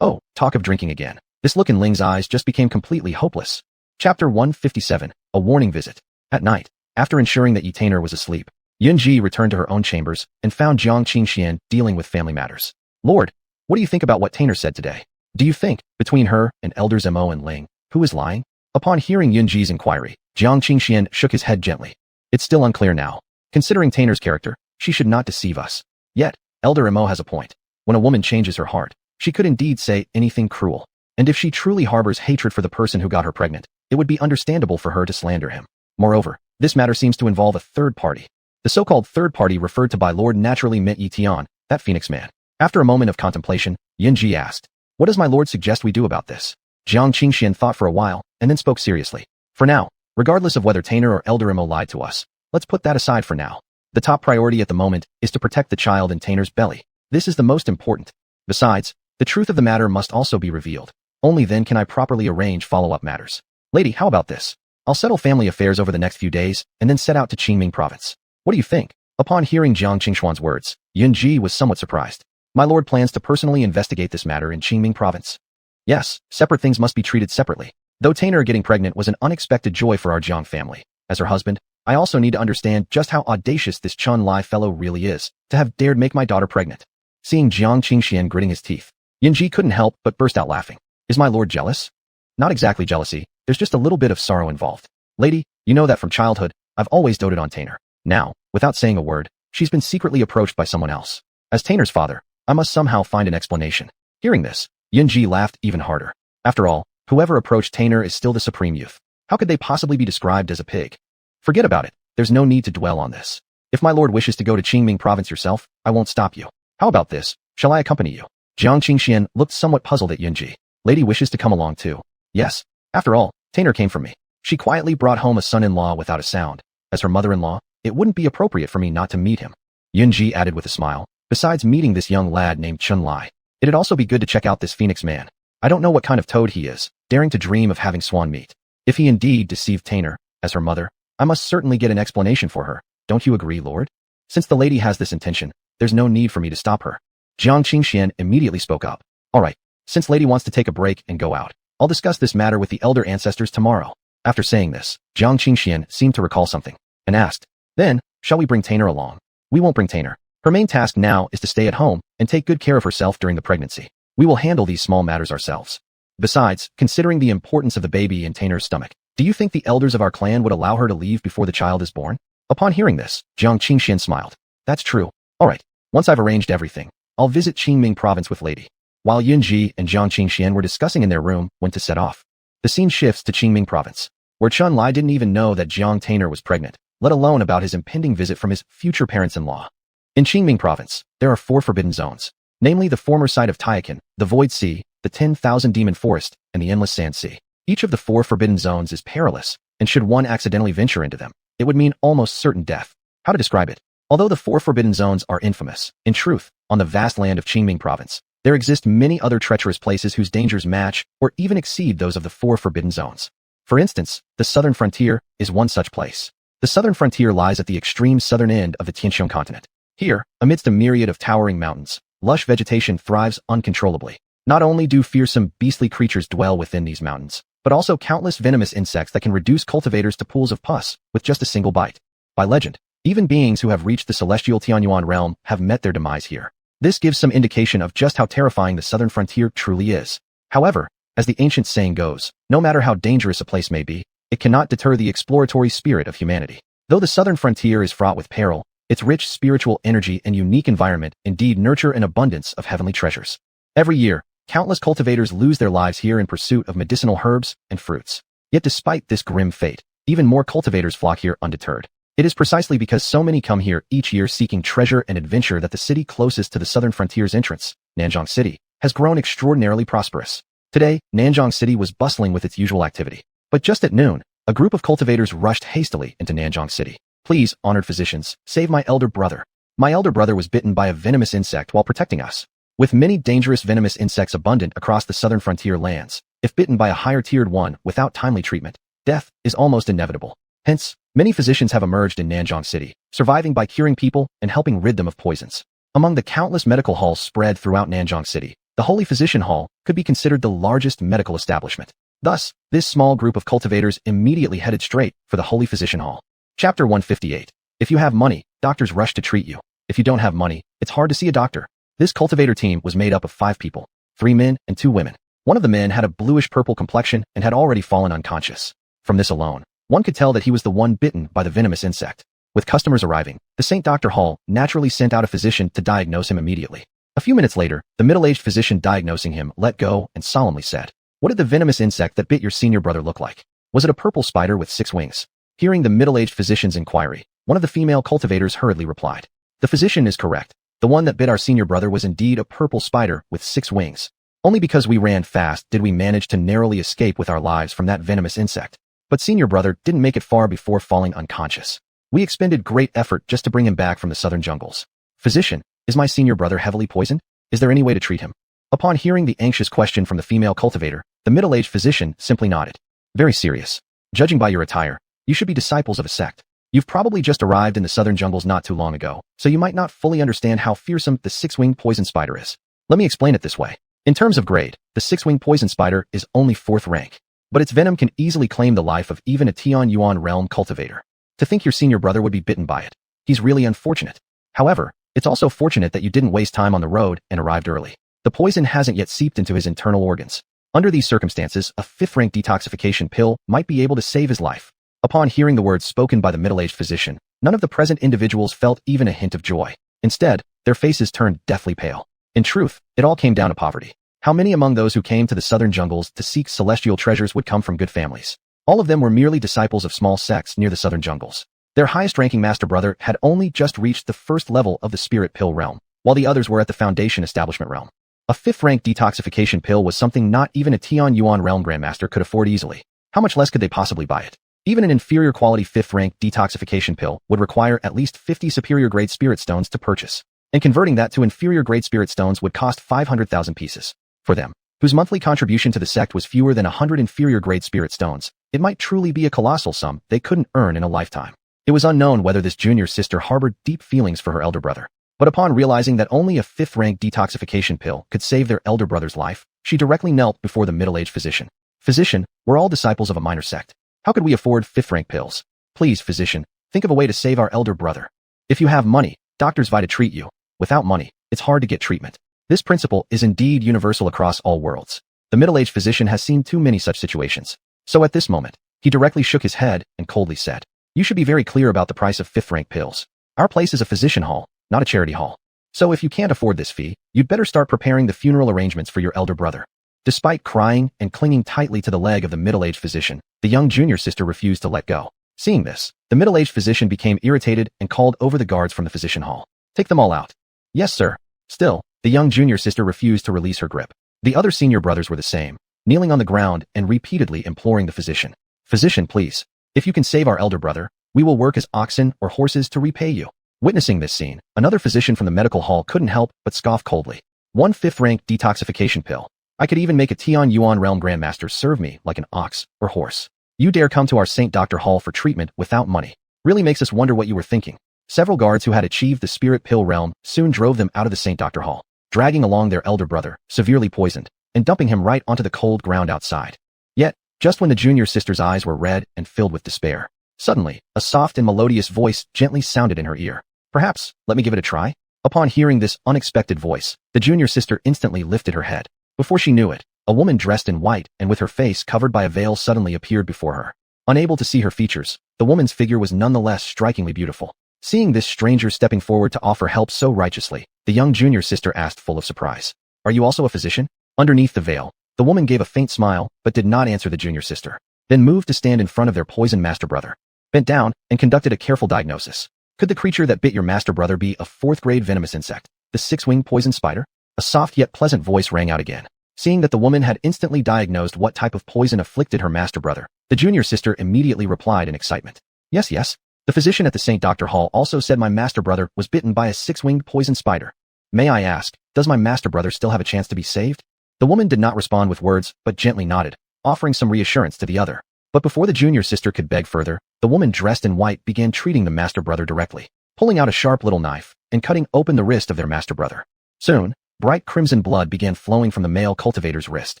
Oh, talk of drinking again. This look in Ling's eyes just became completely hopeless. Chapter 157, A Warning Visit. At night, after ensuring that Ye Tian was asleep, Yunji returned to her own chambers and found Jiang Qingxian dealing with family matters. Lord, what do you think about what Tian said today? Do you think, between her and elders Mo and Ling, who is lying? Upon hearing Yunji's inquiry, Jiang Qingxian shook his head gently. It's still unclear now. Considering Tian's character, she should not deceive us. Yet, Elder Mo has a point. When a woman changes her heart, she could indeed say anything cruel. And if she truly harbors hatred for the person who got her pregnant, it would be understandable for her to slander him. Moreover, this matter seems to involve a third party. The so-called third party referred to by Lord naturally meant Ye Tian, that Phoenix man. After a moment of contemplation, Yunji asked, what does my lord suggest we do about this? Jiang Qingxian thought for a while, and then spoke seriously. For now, regardless of whether Tian or Elder Mo lied to us, let's put that aside for now. The top priority at the moment is to protect the child in Tian's belly. This is the most important. Besides, the truth of the matter must also be revealed. Only then can I properly arrange follow-up matters. Lady, how about this? I'll settle family affairs over the next few days, and then set out to Qingming province. What do you think? Upon hearing Jiang Qingxuan's words, Yunji was somewhat surprised. My lord plans to personally investigate this matter in Qingming province. Yes, separate things must be treated separately. Though Tian getting pregnant was an unexpected joy for our Jiang family. As her husband, I also need to understand just how audacious this Chun Lai fellow really is, to have dared make my daughter pregnant. Seeing Jiang Qingxian gritting his teeth, Yunji couldn't help but burst out laughing. Is my lord jealous? Not exactly jealousy, there's just a little bit of sorrow involved. Lady, you know that from childhood, I've always doted on Tian. Now, without saying a word, she's been secretly approached by someone else. As Tian's father, I must somehow find an explanation. Hearing this, Yunji laughed even harder. After all, whoever approached Tian is still the supreme youth. How could they possibly be described as a pig? Forget about it, there's no need to dwell on this. If my lord wishes to go to Qingming province yourself, I won't stop you. How about this? Shall I accompany you? Jiang Qingxian looked somewhat puzzled at Yunji. Lady wishes to come along too. Yes. After all, Tian came from me. She quietly brought home a son-in-law without a sound. As her mother-in-law, it wouldn't be appropriate for me not to meet him. Yunji added with a smile. Besides meeting this young lad named Chun Lai, it'd also be good to check out this Phoenix man. I don't know what kind of toad he is, daring to dream of having swan meat. If he indeed deceived Tian, as her mother, I must certainly get an explanation for her. Don't you agree, Lord? Since the lady has this intention, there's no need for me to stop her. Jiang Qingxian immediately spoke up. All right, since lady wants to take a break and go out, I'll discuss this matter with the elder ancestors tomorrow. After saying this, Jiang Qingxian seemed to recall something, and asked, then, shall we bring Tian along? We won't bring Tian. Her main task now is to stay at home and take good care of herself during the pregnancy. We will handle these small matters ourselves. Besides, considering the importance of the baby in Tian's stomach, do you think the elders of our clan would allow her to leave before the child is born? Upon hearing this, Jiang Qingxian smiled. That's true. All right, once I've arranged everything, I'll visit Qingming province with lady. While Yunji and Jiang Qingxian were discussing in their room when to set off, the scene shifts to Qingming province, where Chun Lai didn't even know that Jiang Tian was pregnant, let alone about his impending visit from his future parents-in-law. In Qingming province, there are 4 forbidden zones, namely the former site of Taikan, the Void Sea, the 10,000 Demon Forest, and the Endless Sand Sea. Each of the 4 forbidden zones is perilous, and should one accidentally venture into them, it would mean almost certain death. How to describe it? Although the 4 forbidden zones are infamous, in truth, on the vast land of Qingming province, there exist many other treacherous places whose dangers match or even exceed those of the 4 forbidden zones. For instance, the southern frontier is one such place. The southern frontier lies at the extreme southern end of the Tianxiong continent. Here, amidst a myriad of towering mountains, lush vegetation thrives uncontrollably. Not only do fearsome, beastly creatures dwell within these mountains, but also countless venomous insects that can reduce cultivators to pools of pus with just a single bite. By legend, even beings who have reached the celestial Tianyuan realm have met their demise here. This gives some indication of just how terrifying the southern frontier truly is. However, as the ancient saying goes, no matter how dangerous a place may be, it cannot deter the exploratory spirit of humanity. Though the southern frontier is fraught with peril, its rich spiritual energy and unique environment indeed nurture an abundance of heavenly treasures. Every year, countless cultivators lose their lives here in pursuit of medicinal herbs and fruits. Yet despite this grim fate, even more cultivators flock here undeterred. It is precisely because so many come here each year seeking treasure and adventure that the city closest to the southern frontier's entrance, Nanjang City, has grown extraordinarily prosperous. Today, Nanjang City was bustling with its usual activity. But just at noon, a group of cultivators rushed hastily into Nanjang City. Please, honored physicians, save my elder brother. My elder brother was bitten by a venomous insect while protecting us. With many dangerous venomous insects abundant across the southern frontier lands, if bitten by a higher-tiered one without timely treatment, death is almost inevitable. Hence, many physicians have emerged in Nanjang City, surviving by curing people and helping rid them of poisons. Among the countless medical halls spread throughout Nanjang City, the Holy Physician Hall could be considered the largest medical establishment. Thus, this small group of cultivators immediately headed straight for the Holy Physician Hall. Chapter 158. If you have money, doctors rush to treat you. If you don't have money, it's hard to see a doctor. This cultivator team was made up of 5 people, 3 men and 2 women. One of the men had a bluish-purple complexion and had already fallen unconscious. From this alone, one could tell that he was the one bitten by the venomous insect. With customers arriving, the St. Dr. Hall naturally sent out a physician to diagnose him immediately. A few minutes later, the middle-aged physician diagnosing him let go and solemnly said, "What did the venomous insect that bit your senior brother look like? Was it a purple spider with 6 wings?" Hearing the middle-aged physician's inquiry, one of the female cultivators hurriedly replied, "The physician is correct. The one that bit our senior brother was indeed a purple spider with 6 wings. Only because we ran fast did we manage to narrowly escape with our lives from that venomous insect. But senior brother didn't make it far before falling unconscious. We expended great effort just to bring him back from the southern jungles. Physician, is my senior brother heavily poisoned? Is there any way to treat him?" Upon hearing the anxious question from the female cultivator, the middle-aged physician simply nodded. "Very serious. Judging by your attire, you should be disciples of a sect. You've probably just arrived in the southern jungles not too long ago, so you might not fully understand how fearsome the 6-winged poison spider is. Let me explain it this way. In terms of grade, the 6-winged poison spider is only 4th rank, but its venom can easily claim the life of even a Tianyuan realm cultivator. To think your senior brother would be bitten by it. He's really unfortunate. However, it's also fortunate that you didn't waste time on the road and arrived early. The poison hasn't yet seeped into his internal organs. Under these circumstances, a 5th-rank detoxification pill might be able to save his life." Upon hearing the words spoken by the middle-aged physician, none of the present individuals felt even a hint of joy. Instead, their faces turned deathly pale. In truth, it all came down to poverty. How many among those who came to the southern jungles to seek celestial treasures would come from good families? All of them were merely disciples of small sects near the southern jungles. Their highest-ranking master brother had only just reached the 1st level of the spirit pill realm, while the others were at the foundation establishment realm. A 5th-rank detoxification pill was something not even a Tianyuan realm grandmaster could afford easily. How much less could they possibly buy it? Even an inferior quality 5th-rank detoxification pill would require at least 50 superior-grade spirit stones to purchase, and converting that to inferior-grade spirit stones would cost 500,000 pieces. For them, whose monthly contribution to the sect was fewer than 100 inferior-grade spirit stones, it might truly be a colossal sum they couldn't earn in a lifetime. It was unknown whether this junior sister harbored deep feelings for her elder brother, but upon realizing that only a 5th-rank detoxification pill could save their elder brother's life, she directly knelt before the middle-aged physician. "Physician, we're all disciples of a minor sect. How could we afford 5th-rank pills? Please, physician, think of a way to save our elder brother. If you have money, doctors vie to treat you. Without money, it's hard to get treatment. This principle is indeed universal across all worlds. The middle-aged physician has seen too many such situations. So at this moment, he directly shook his head and coldly said, "You should be very clear about the price of 5th-rank pills. Our place is a physician hall, not a charity hall. So if you can't afford this fee, you'd better start preparing the funeral arrangements for your elder brother." Despite crying and clinging tightly to the leg of the middle-aged physician, the young junior sister refused to let go. Seeing this, the middle-aged physician became irritated and called over the guards from the physician hall. "Take them all out." "Yes, sir." Still, the young junior sister refused to release her grip. The other senior brothers were the same, kneeling on the ground and repeatedly imploring the physician. "Physician, please. If you can save our elder brother, we will work as oxen or horses to repay you." Witnessing this scene, another physician from the medical hall couldn't help but scoff coldly. "1 5th-rank detoxification pill. I could even make a Tianyuan realm grandmaster serve me like an ox or horse. You dare come to our St. Dr. Hall for treatment without money. Really makes us wonder what you were thinking." Several guards who had achieved the spirit pill realm soon drove them out of the St. Dr. Hall, dragging along their elder brother, severely poisoned, and dumping him right onto the cold ground outside. Yet, just when the junior sister's eyes were red and filled with despair, suddenly, a soft and melodious voice gently sounded in her ear. "Perhaps, let me give it a try?" Upon hearing this unexpected voice, the junior sister instantly lifted her head. Before she knew it, a woman dressed in white and with her face covered by a veil suddenly appeared before her. Unable to see her features, the woman's figure was nonetheless strikingly beautiful. Seeing this stranger stepping forward to offer help so righteously, the young junior sister asked full of surprise, "Are you also a physician?" Underneath the veil, the woman gave a faint smile but did not answer the junior sister, then moved to stand in front of their poisoned master brother, bent down, and conducted a careful diagnosis. Could the creature that bit your master brother be a fourth-grade venomous insect, the six-winged poison spider? A soft yet pleasant voice rang out again. Seeing that the woman had instantly diagnosed what type of poison afflicted her master brother, the junior sister immediately replied in excitement. Yes. The physician at the St. Dr. Hall also said my master brother was bitten by a six-winged poison spider. May I ask, does my master brother still have a chance to be saved? The woman did not respond with words, but gently nodded, offering some reassurance to the other. But before the junior sister could beg further, the woman dressed in white began treating the master brother directly, pulling out a sharp little knife and cutting open the wrist of their master brother. Soon, bright crimson blood began flowing from the male cultivator's wrist.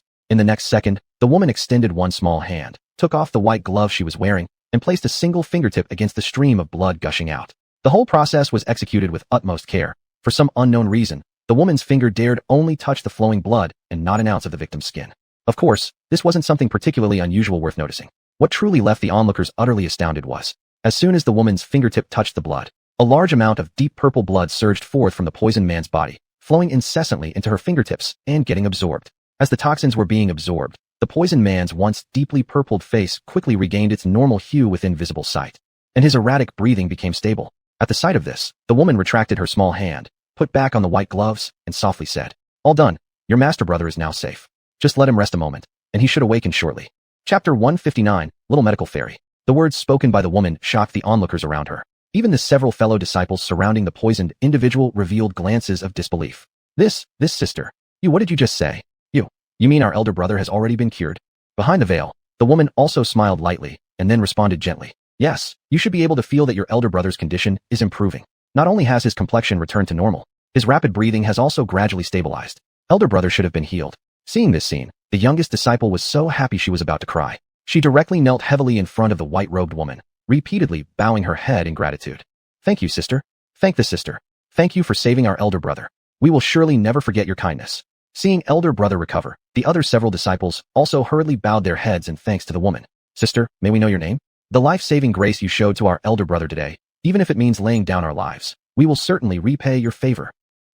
In the next second, the woman extended one small hand, took off the white glove she was wearing, and placed a single fingertip against the stream of blood gushing out. The whole process was executed with utmost care. For some unknown reason, the woman's finger dared only touch the flowing blood and not an ounce of the victim's skin. Of course, this wasn't something particularly unusual worth noticing. What truly left the onlookers utterly astounded was, as soon as the woman's fingertip touched the blood, a large amount of deep purple blood surged forth from the poisoned man's body, flowing incessantly into her fingertips and getting absorbed. As the toxins were being absorbed, the poisoned man's once deeply purpled face quickly regained its normal hue within visible sight, and his erratic breathing became stable. At the sight of this, the woman retracted her small hand, put back on the white gloves, and softly said, "All done. Your master brother is now safe. Just let him rest a moment, and he should awaken shortly." Chapter 159, Little Medical Fairy. The words spoken by the woman shocked the onlookers around her. Even the several fellow disciples surrounding the poisoned individual revealed glances of disbelief. This sister. What did you just say? You mean our elder brother has already been cured? Behind the veil, the woman also smiled lightly, and then responded gently. Yes, you should be able to feel that your elder brother's condition is improving. Not only has his complexion returned to normal, his rapid breathing has also gradually stabilized. Elder brother should have been healed. Seeing this scene, the youngest disciple was so happy she was about to cry. She directly knelt heavily in front of the white-robed woman, repeatedly bowing her head in gratitude. Thank you, sister. Thank the sister. Thank you for saving our elder brother. We will surely never forget your kindness. Seeing elder brother recover, the other several disciples also hurriedly bowed their heads in thanks to the woman. Sister, may we know your name? The life-saving grace you showed to our elder brother today, even if it means laying down our lives, we will certainly repay your favor.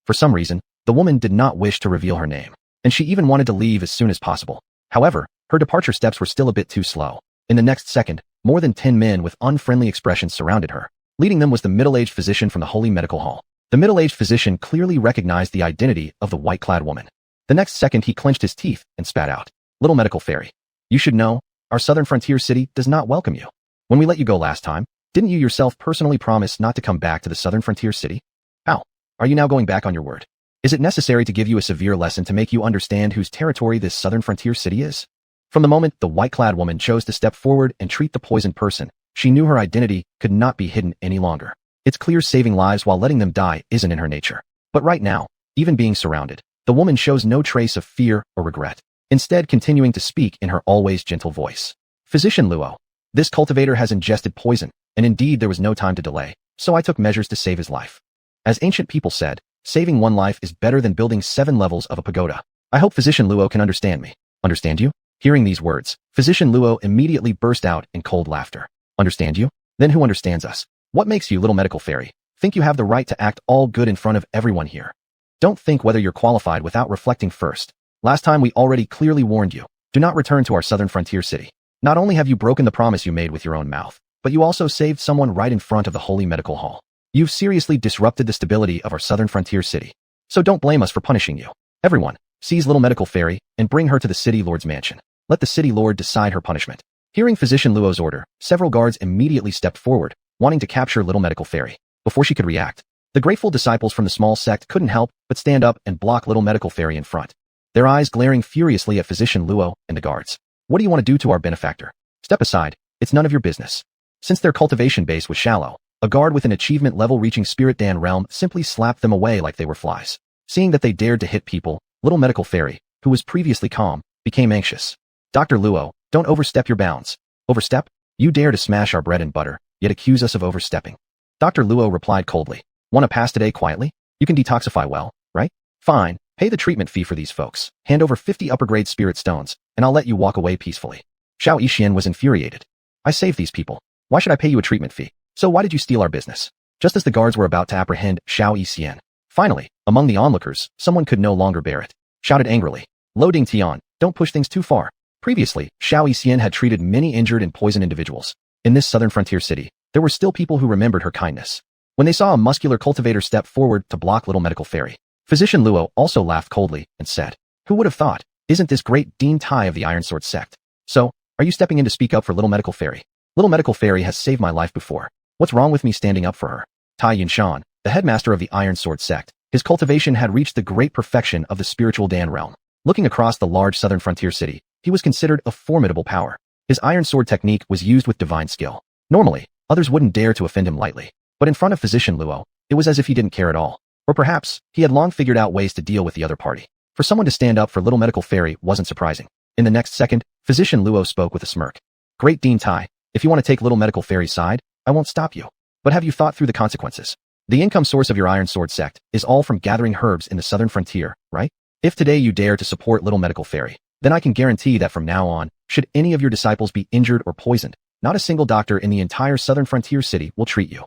For some reason, the woman did not wish to reveal her name, and she even wanted to leave as soon as possible. However, her departure steps were still a bit too slow. In the next second, more than 10 men with unfriendly expressions surrounded her. Leading them was the middle-aged physician from the Holy Medical Hall. The middle-aged physician clearly recognized the identity of the white-clad woman. The next second he clenched his teeth and spat out. Little medical fairy. You should know, our southern frontier city does not welcome you. When we let you go last time, didn't you yourself personally promise not to come back to the southern frontier city? How? Are you now going back on your word? Is it necessary to give you a severe lesson to make you understand whose territory this southern frontier city is? From the moment the white-clad woman chose to step forward and treat the poisoned person, she knew her identity could not be hidden any longer. It's clear saving lives while letting them die isn't in her nature. But right now, even being surrounded, the woman shows no trace of fear or regret, instead continuing to speak in her always gentle voice. Physician Luo, this cultivator has ingested poison, and indeed there was no time to delay, so I took measures to save his life. As ancient people said, saving one life is better than building 7 levels of a pagoda. I hope Physician Luo can understand me. Understand you? Hearing these words, Physician Luo immediately burst out in cold laughter. Understand you? Then who understands us? What makes you, little medical fairy, think you have the right to act all good in front of everyone here? Don't think whether you're qualified without reflecting first. Last time we already clearly warned you. Do not return to our southern frontier city. Not only have you broken the promise you made with your own mouth, but you also saved someone right in front of the Holy Medical Hall. You've seriously disrupted the stability of our southern frontier city. So don't blame us for punishing you. Everyone, seize little medical fairy and bring her to the city lord's mansion. Let the city lord decide her punishment. Hearing Physician Luo's order, several guards immediately stepped forward, wanting to capture little medical fairy. Before she could react, the grateful disciples from the small sect couldn't help but stand up and block little medical fairy in front, their eyes glaring furiously at Physician Luo and the guards. What do you want to do to our benefactor? Step aside, it's none of your business. Since their cultivation base was shallow, a guard with an achievement level reaching Spirit Dan realm simply slapped them away like they were flies. Seeing that they dared to hit people, little medical fairy, who was previously calm, became anxious. Dr. Luo, don't overstep your bounds. Overstep? You dare to smash our bread and butter, yet accuse us of overstepping. Dr. Luo replied coldly. Want to pass today quietly? You can detoxify well, right? Fine, pay the treatment fee for these folks. Hand over 50 upper-grade spirit stones, and I'll let you walk away peacefully. Xiao Yixin was infuriated. I saved these people. Why should I pay you a treatment fee? So why did you steal our business? Just as the guards were about to apprehend Ye Tian, finally, among the onlookers, someone could no longer bear it. Shouted angrily, "Lo Ye Tian, don't push things too far." Previously, Ye Tian had treated many injured and poisoned individuals. In this southern frontier city, there were still people who remembered her kindness. When they saw a muscular cultivator step forward to block Little Medical Fairy, Physician Luo also laughed coldly and said, "Who would have thought? Isn't this great Dean Tai of the Iron Sword sect? So, are you stepping in to speak up for Little Medical Fairy? Little Medical Fairy has saved my life before. What's wrong with me standing up for her?" Tai Yunshan, the headmaster of the Iron Sword sect, his cultivation had reached the great perfection of the spiritual Dan realm. Looking across the large southern frontier city, he was considered a formidable power. His Iron Sword technique was used with divine skill. Normally, others wouldn't dare to offend him lightly, but in front of Physician Luo, it was as if he didn't care at all. Or perhaps, he had long figured out ways to deal with the other party. For someone to stand up for Little Medical Fairy wasn't surprising. In the next second, Physician Luo spoke with a smirk. "Great Dean Tai, if you want to take Little Medical Fairy's side, I won't stop you. But have you thought through the consequences? The income source of your Iron Sword sect is all from gathering herbs in the southern frontier, right? If today you dare to support Little Medical Fairy, then I can guarantee that from now on, should any of your disciples be injured or poisoned, not a single doctor in the entire southern frontier city will treat you."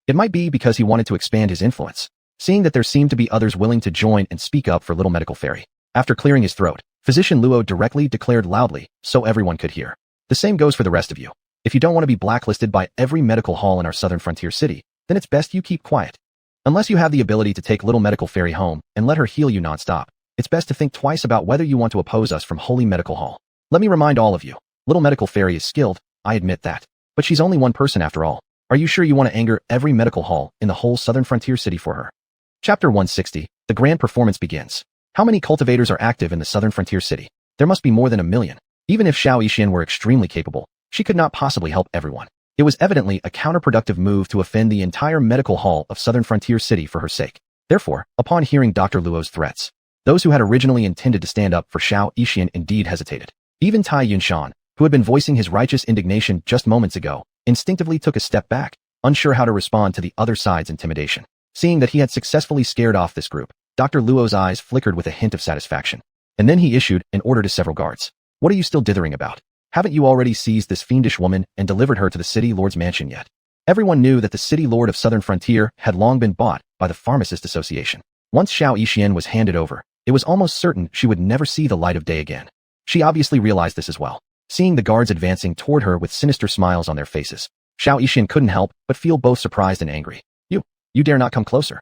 It might be because he wanted to expand his influence, seeing that there seemed to be others willing to join and speak up for Little Medical Fairy. After clearing his throat, Physician Luo directly declared loudly, so everyone could hear. "The same goes for the rest of you. If you don't want to be blacklisted by every medical hall in our southern frontier city, then it's best you keep quiet. Unless you have the ability to take Little Medical Fairy home and let her heal you nonstop, it's best to think twice about whether you want to oppose us from Holy Medical Hall. Let me remind all of you, Little Medical Fairy is skilled, I admit that. But she's only one person after all. Are you sure you want to anger every medical hall in the whole southern frontier city for her?" Chapter 160, the grand performance begins. How many cultivators are active in the southern frontier city? There must be more than 1,000,000. Even if Ye Tian were extremely capable, she could not possibly help everyone. It was evidently a counterproductive move to offend the entire medical hall of southern frontier city for her sake. Therefore, upon hearing Dr. Luo's threats, those who had originally intended to stand up for Ye Tian indeed hesitated. Even Tai Yunshan, who had been voicing his righteous indignation just moments ago, instinctively took a step back, unsure how to respond to the other side's intimidation. Seeing that he had successfully scared off this group, Dr. Luo's eyes flickered with a hint of satisfaction. And then he issued an order to several guards. "What are you still dithering about? Haven't you already seized this fiendish woman and delivered her to the city lord's mansion yet?" Everyone knew that the city lord of Southern Frontier had long been bought by the Pharmacist Association. Once Ye Tian was handed over, it was almost certain she would never see the light of day again. She obviously realized this as well. Seeing the guards advancing toward her with sinister smiles on their faces, Ye Tian couldn't help but feel both surprised and angry. You dare not come closer.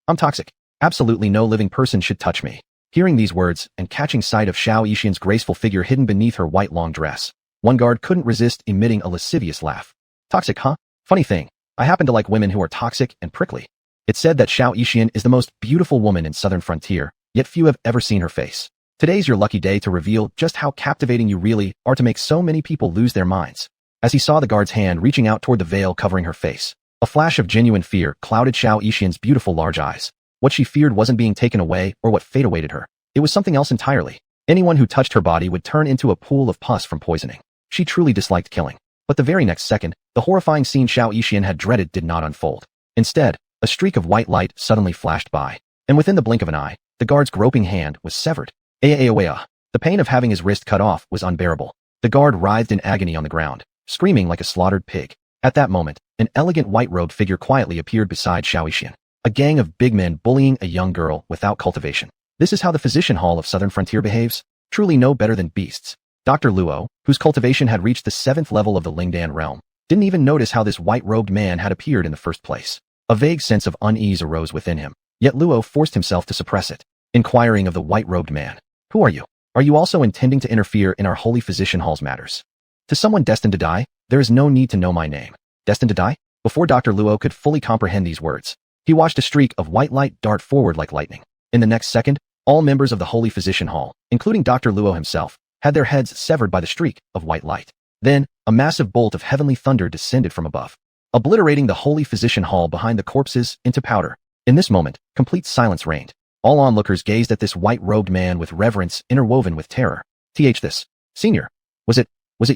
I'm toxic. Absolutely no living person should touch me." Hearing these words and catching sight of Ye Tian's graceful figure hidden beneath her white long dress, one guard couldn't resist emitting a lascivious laugh. "Toxic, huh? Funny thing, I happen to like women who are toxic and prickly." It's said that Ye Tian is the most beautiful woman in Southern Frontier, yet few have ever seen her face. Today's your lucky day to reveal just how captivating you really are to make so many people lose their minds. As he saw the guard's hand reaching out toward the veil covering her face, a flash of genuine fear clouded Ye Tian's beautiful large eyes. What she feared wasn't being taken away or what fate awaited her. It was something else entirely. Anyone who touched her body would turn into a pool of pus from poisoning. She truly disliked killing. But the very next second, the horrifying scene Ye Tian had dreaded did not unfold. Instead, a streak of white light suddenly flashed by, and within the blink of an eye, the guard's groping hand was severed. The pain of having his wrist cut off was unbearable. The guard writhed in agony on the ground, screaming like a slaughtered pig. At that moment, an elegant white-robed figure quietly appeared beside Ye Tian. A gang of big men bullying a young girl without cultivation. This is how the Physician Hall of Southern Frontier behaves? Truly no better than beasts. Dr. Luo, whose cultivation had reached the 7th level of the Lingdan realm, didn't even notice how this white-robed man had appeared in the first place. A vague sense of unease arose within him, yet Luo forced himself to suppress it, inquiring of the white-robed man, "Who are you? Are you also intending to interfere in our Holy Physician Hall's matters?" To someone destined to die, there is no need to know my name. Destined to die? Before Dr. Luo could fully comprehend these words, he watched a streak of white light dart forward like lightning. In the next second, all members of the Holy Physician Hall, including Dr. Luo himself, had their heads severed by the streak of white light. Then, a massive bolt of heavenly thunder descended from above, obliterating the Holy Physician Hall behind the corpses into powder. In this moment, complete silence reigned. All onlookers gazed at this white-robed man with reverence interwoven with terror. This, Senior, was it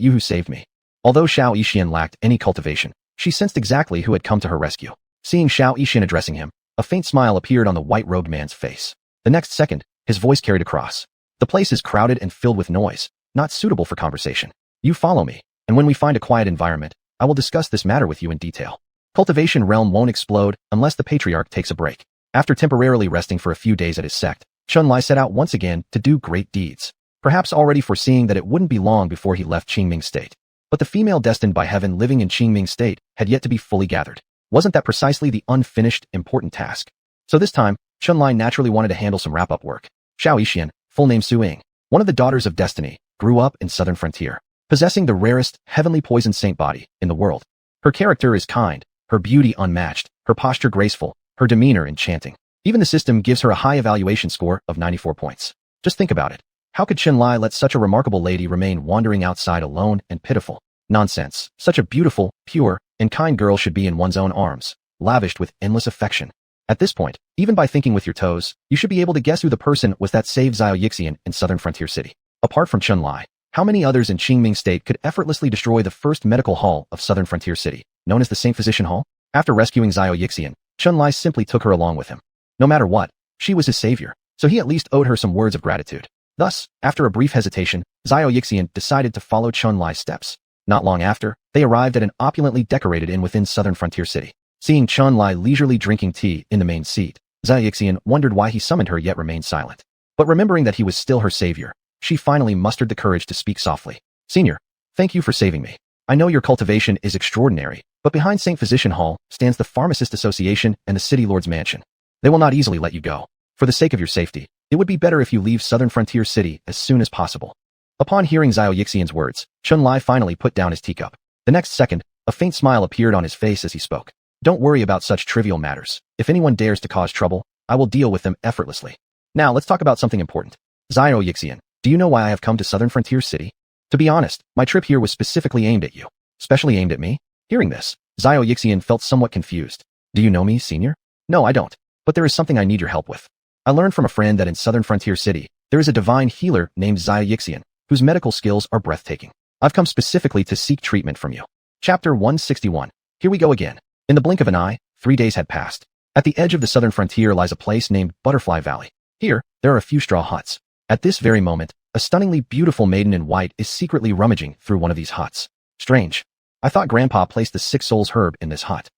you who saved me?" Although Ye Tian lacked any cultivation, she sensed exactly who had come to her rescue. Seeing Ye Tian addressing him, a faint smile appeared on the white-robed man's face. The next second, his voice carried across. "The place is crowded and filled with noise, not suitable for conversation. You follow me." and when we find a quiet environment, I will discuss this matter with you in detail. Cultivation realm won't explode unless the patriarch takes a break. After temporarily resting for a few days at his sect, Chun-Li set out once again to do great deeds, perhaps already foreseeing that it wouldn't be long before he left Qingming State. But the female destined by heaven living in Qingming State had yet to be fully gathered. Wasn't that precisely the unfinished, important task? So this time, Chun-Li naturally wanted to handle some wrap-up work. Xiao Yixian, full name Su Ying, one of the daughters of destiny, grew up in southern frontier, possessing the rarest, heavenly poisoned saint body in the world. Her character is kind, her beauty unmatched, her posture graceful, her demeanor enchanting. Even the system gives her a high evaluation score of 94 points. Just think about it. How could Chun-Li let such a remarkable lady remain wandering outside alone and pitiful? Nonsense. Such a beautiful, pure, and kind girl should be in one's own arms, lavished with endless affection. At this point, even by thinking with your toes, you should be able to guess who the person was that saved Xiao Yixian in southern frontier city. Apart from Chun-Li, how many others in Qingming State could effortlessly destroy the first medical hall of southern frontier city, known as the Saint Physician Hall? After rescuing Xiao Yixian, Chun-Li simply took her along with him. No matter what, she was his savior, so he at least owed her some words of gratitude. Thus, after a brief hesitation, Xiao Yixian decided to follow Chun-Li's steps. Not long after, they arrived at an opulently decorated inn within southern frontier city. Seeing Chun-Li leisurely drinking tea in the main seat, Xiao Yixian wondered why he summoned her yet remained silent. But remembering that he was still her savior, she finally mustered the courage to speak softly. Senior, thank you for saving me. I know your cultivation is extraordinary, but behind Saint Physician Hall stands the Pharmacist Association and the City Lord's Mansion. They will not easily let you go. For the sake of your safety, it would be better if you leave southern frontier city as soon as possible. Upon hearing Xiao Yixian's words, Chun-Li finally put down his teacup. The next second, a faint smile appeared on his face as he spoke. Don't worry about such trivial matters. If anyone dares to cause trouble, I will deal with them effortlessly. Now let's talk about something important. Xiao Yixian, do you know why I have come to southern frontier city? To be honest, my trip here was specifically aimed at you. Specially aimed at me? Hearing this, Xiao Yixian felt somewhat confused. Do you know me, senior? No, I don't. But there is something I need your help with. I learned from a friend that in southern frontier city, there is a divine healer named Xiao Yixian, whose medical skills are breathtaking. I've come specifically to seek treatment from you. Chapter 161. Here we go again. In the blink of an eye, 3 days had passed. At the edge of the southern frontier lies a place named Butterfly Valley. Here, there are a few straw huts. At this very moment, a stunningly beautiful maiden in white is secretly rummaging through one of these huts. Strange. I thought Grandpa placed the 6 souls herb in this hut.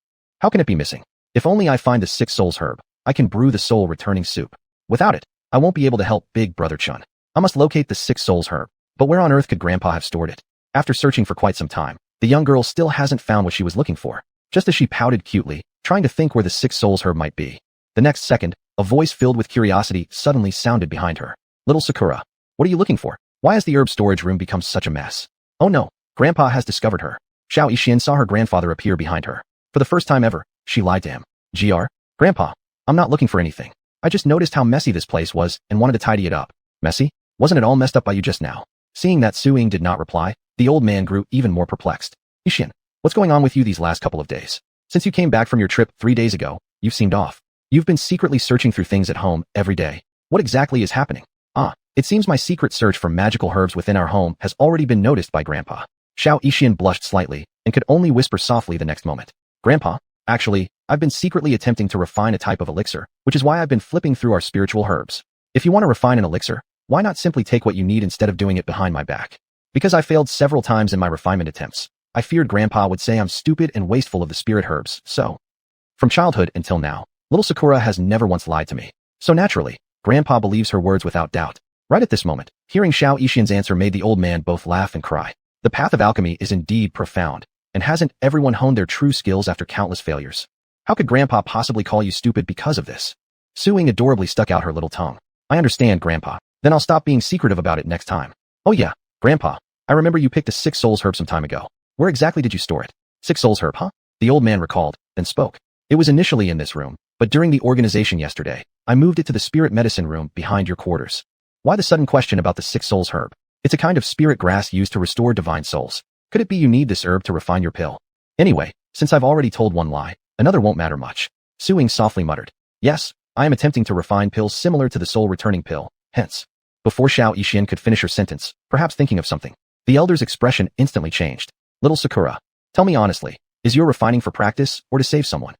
How can it be missing? If only I find the 6 souls herb, I can brew the soul returning soup. Without it, I won't be able to help Big Brother Chun. I must locate the 6 souls herb. But where on earth could Grandpa have stored it? After searching for quite some time, the young girl still hasn't found what she was looking for. Just as she pouted cutely, trying to think where the 6 souls herb might be. The next second, a voice filled with curiosity suddenly sounded behind her. Little Sakura, what are you looking for? Why has the herb storage room become such a mess? Oh no, Grandpa has discovered her. Xiao Yixian saw her grandfather appear behind her. For the first time ever, she lied to him. Grandpa, I'm not looking for anything. I just noticed how messy this place was and wanted to tidy it up. Messy? Wasn't it all messed up by you just now? Seeing that Su Ying did not reply, the old man grew even more perplexed. Yixian, what's going on with you these last couple of days? Since you came back from your trip 3 days ago, you've seemed off. You've been secretly searching through things at home every day. What exactly is happening? It seems my secret search for magical herbs within our home has already been noticed by Grandpa. Xiao Yixian blushed slightly and could only whisper softly the next moment. Grandpa, actually, I've been secretly attempting to refine a type of elixir, which is why I've been flipping through our spiritual herbs. If you want to refine an elixir, why not simply take what you need instead of doing it behind my back? Because I failed several times in my refinement attempts, I feared Grandpa would say I'm stupid and wasteful of the spirit herbs, so. From childhood until now, little Sakura has never once lied to me. So naturally, Grandpa believes her words without doubt. Right at this moment, hearing Xiao Yixian's answer made the old man both laugh and cry. The path of alchemy is indeed profound, and hasn't everyone honed their true skills after countless failures? How could Grandpa possibly call you stupid because of this? Su Ying adorably stuck out her little tongue. I understand, Grandpa. Then I'll stop being secretive about it next time. Oh yeah, Grandpa, I remember you picked a 6 souls herb some time ago. Where exactly did you store it? 6 souls herb, huh? The old man recalled, then spoke. It was initially in this room, but during the organization yesterday, I moved it to the spirit medicine room behind your quarters. Why the sudden question about the 6 souls herb? It's a kind of spirit grass used to restore divine souls. Could it be you need this herb to refine your pill? Anyway, since I've already told one lie, another won't matter much. Su Ying softly muttered. Yes, I am attempting to refine pills similar to the soul returning pill, hence. Before Xiao Yixian could finish her sentence, perhaps thinking of something, the elder's expression instantly changed. Little Sakura, tell me honestly, is your refining for practice or to save someone?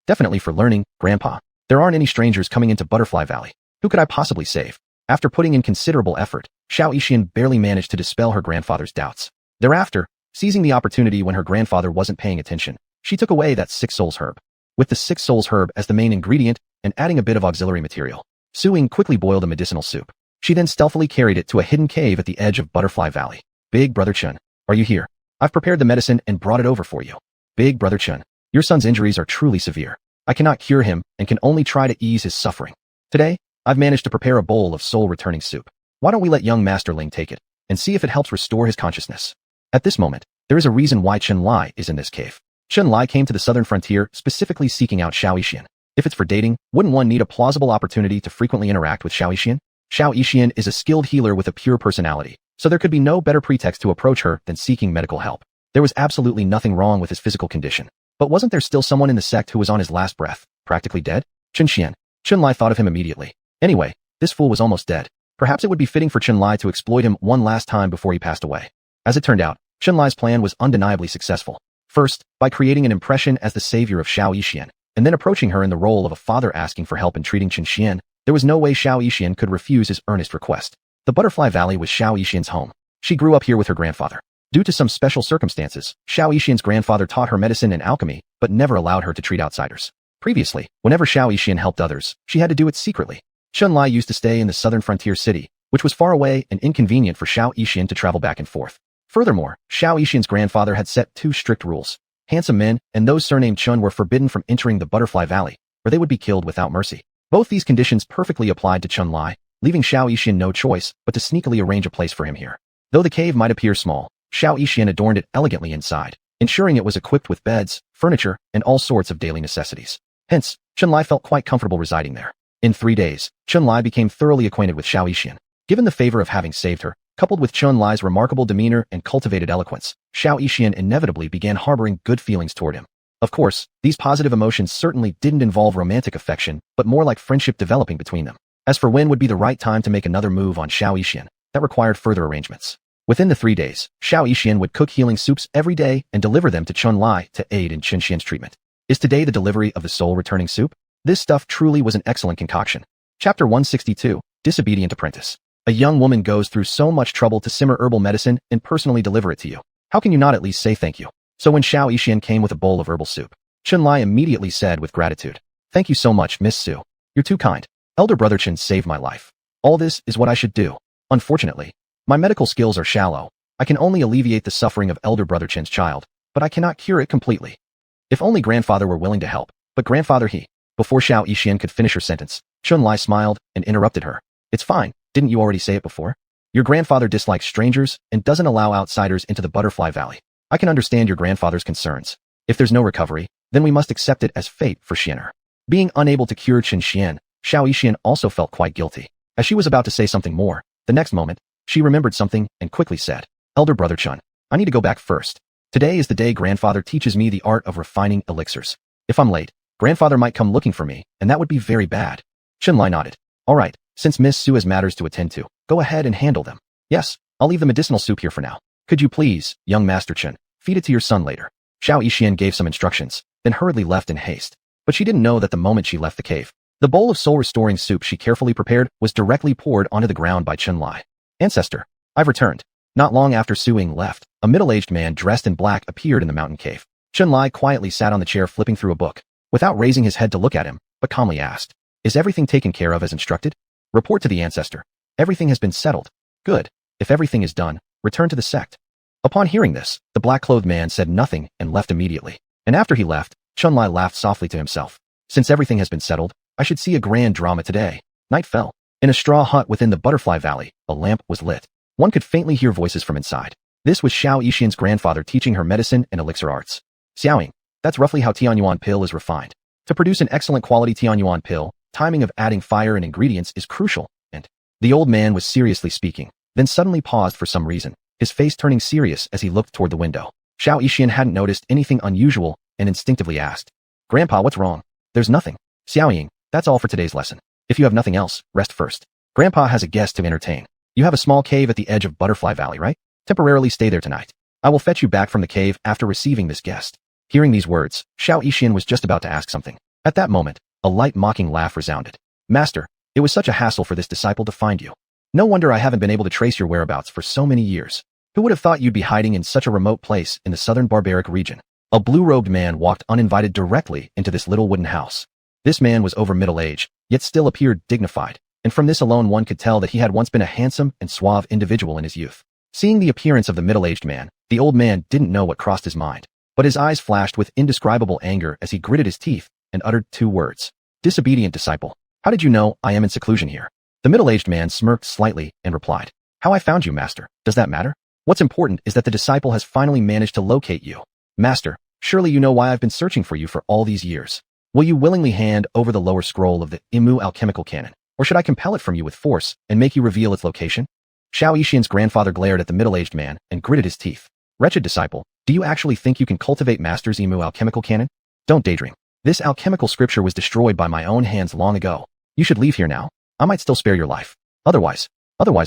Definitely for learning, Grandpa. There aren't any strangers coming into Butterfly Valley. Who could I possibly save? After putting in considerable effort, Xiao Yixian barely managed to dispel her grandfather's doubts. Thereafter, Seizing the opportunity when her grandfather wasn't paying attention, she took away that six souls herb. With the six souls herb as the main ingredient and adding a bit of auxiliary material, Su Ching quickly boiled a medicinal soup. She then stealthily carried it to a hidden cave at the edge of Butterfly Valley. Big Brother Chun, are you here? I've prepared the medicine and brought it over for you. Big Brother Chun, your son's injuries are truly severe. I cannot cure him and can only try to ease his suffering. Today, I've managed to prepare a bowl of soul-returning soup. Why don't we let young Master Ling take it and see if it helps restore his consciousness? At this moment, there is a reason why Chun Lai is in this cave. Chun Lai came to the southern frontier specifically seeking out Xiao Yixian. If it's for dating, wouldn't one need a plausible opportunity to frequently interact with Xiao Yixian? Xiao Yixian is a skilled healer with a pure personality, so there could be no better pretext to approach her than seeking medical help. There was absolutely nothing wrong with his physical condition. But wasn't there still someone in the sect who was on his last breath, practically dead? Chun Xian. Chun Lai thought of him immediately. Anyway, this fool was almost dead. Perhaps it would be fitting for Chun Lai to exploit him one last time before he passed away. As it turned out, Chun Lai's plan was undeniably successful. First, by creating an impression as the savior of Xiao Yixian, and then approaching her in the role of a father asking for help in treating Chun Xian, there was no way Xiao Yixian could refuse his earnest request. The Butterfly Valley was Xiao Yixian's home. She grew up here with her grandfather. Due to some special circumstances, Xiao Yixian's grandfather taught her medicine and alchemy, but never allowed her to treat outsiders. Previously, whenever Xiao Yixian helped others, she had to do it secretly. Chun Lai used to stay in the southern frontier city, which was far away and inconvenient for Xiao Yixian to travel back and forth. Furthermore, Xiao Yixian's grandfather had set two strict rules. Handsome men and those surnamed Chun were forbidden from entering the Butterfly Valley, or they would be killed without mercy. Both these conditions perfectly applied to Chun Lai, leaving Xiao Yixian no choice but to sneakily arrange a place for him here. Though the cave might appear small, Xiao Yixian adorned it elegantly inside, ensuring it was equipped with beds, furniture, and all sorts of daily necessities. Hence, Chun Lai felt quite comfortable residing there. In 3 days, Chun Lai became thoroughly acquainted with Xiao Yixian. Given the favor of having saved her, coupled with Chun Lai's remarkable demeanor and cultivated eloquence, Xiao Yixian inevitably began harboring good feelings toward him. Of course, these positive emotions certainly didn't involve romantic affection, but more like friendship developing between them. As for when would be the right time to make another move on Xiao Yixian, that required further arrangements. Within the 3 days, Xiao Yixian would cook healing soups every day and deliver them to Chun Lai to aid in Chun Xian's treatment. Is today the delivery of the soul-returning soup? This stuff truly was an excellent concoction. Chapter 162, Disobedient Apprentice. A young woman goes through so much trouble to simmer herbal medicine and personally deliver it to you. How can you not at least say thank you? So when Xiao Yixian came with a bowl of herbal soup, Chun Lai immediately said with gratitude, "Thank you so much, Miss Su. You're too kind. Elder Brother Chun saved my life. All this is what I should do. Unfortunately, my medical skills are shallow. I can only alleviate the suffering of Elder Brother Chin's child, but I cannot cure it completely. If only grandfather were willing to help. But grandfather he..." Before Xiao Yixian could finish her sentence, Chun Lai smiled and interrupted her. "It's fine. Didn't you already say it before? Your grandfather dislikes strangers and doesn't allow outsiders into the Butterfly Valley. I can understand your grandfather's concerns. If there's no recovery, then we must accept it as fate for Xianer." Being unable to cure Chun Xian, Xiao Yixian also felt quite guilty. As she was about to say something more, the next moment, she remembered something and quickly said, "Elder Brother Chun, I need to go back first. Today is the day grandfather teaches me the art of refining elixirs. If I'm late, grandfather might come looking for me, and that would be very bad." Chun Lai nodded. "All right, since Miss Su has matters to attend to, go ahead and handle them. Yes, I'll leave the medicinal soup here for now. Could you please, young Master Chun, feed it to your son later." Xiao Yixian gave some instructions, then hurriedly left in haste. But she didn't know that the moment she left the cave, the bowl of soul-restoring soup she carefully prepared was directly poured onto the ground by Chun Lai. "Ancestor, I've returned." Not long after Su Ching left, a middle-aged man dressed in black appeared in the mountain cave. Chun Lai quietly sat on the chair flipping through a book, without raising his head to look at him, but calmly asked, "Is everything taken care of as instructed? Report to the Ancestor. Everything has been settled. Good. If everything is done, return to the sect." Upon hearing this, the black-clothed man said nothing and left immediately. And after he left, Chun Lai laughed softly to himself. Since everything has been settled, I should see a grand drama today. Night fell. In a straw hut within the Butterfly Valley, a lamp was lit. One could faintly hear voices from inside. This was Xiao Yixian's grandfather teaching her medicine and elixir arts. "Xiaoying, that's roughly how Tianyuan pill is refined. To produce an excellent quality Tianyuan pill, timing of adding fire and ingredients is crucial." And the old man was seriously speaking, then suddenly paused for some reason, his face turning serious as he looked toward the window. Xiao Yixian hadn't noticed anything unusual and instinctively asked, "Grandpa, what's wrong?" "There's nothing. Xiaoying, that's all for today's lesson. If you have nothing else, rest first. Grandpa has a guest to entertain. You have a small cave at the edge of Butterfly Valley, right? Temporarily stay there tonight. I will fetch you back from the cave after receiving this guest." Hearing these words, Xiao Yixian was just about to ask something. At that moment, a light mocking laugh resounded. "Master, it was such a hassle for this disciple to find you. No wonder I haven't been able to trace your whereabouts for so many years. Who would have thought you'd be hiding in such a remote place in the southern barbaric region? A blue-robed man walked uninvited directly into this little wooden house. This man was over middle age, yet still appeared dignified, and from this alone one could tell that he had once been a handsome and suave individual in his youth. Seeing the appearance of the middle-aged man, the old man didn't know what crossed his mind, but his eyes flashed with indescribable anger as he gritted his teeth and uttered 2 words. "Disobedient disciple. How did you know I am in seclusion here?" The middle-aged man smirked slightly and replied, "How I found you, master. Does that matter? What's important is that the disciple has finally managed to locate you. Master, surely you know why I've been searching for you for all these years. Will you willingly hand over the lower scroll of the Imu alchemical canon, or should I compel it from you with force and make you reveal its location?" Xiao Yixian's grandfather glared at the middle-aged man and gritted his teeth. "Wretched disciple, do you actually think you can cultivate Master's Imu alchemical canon? Don't daydream. This alchemical scripture was destroyed by my own hands long ago. You should leave here now. I might still spare your life. Otherwise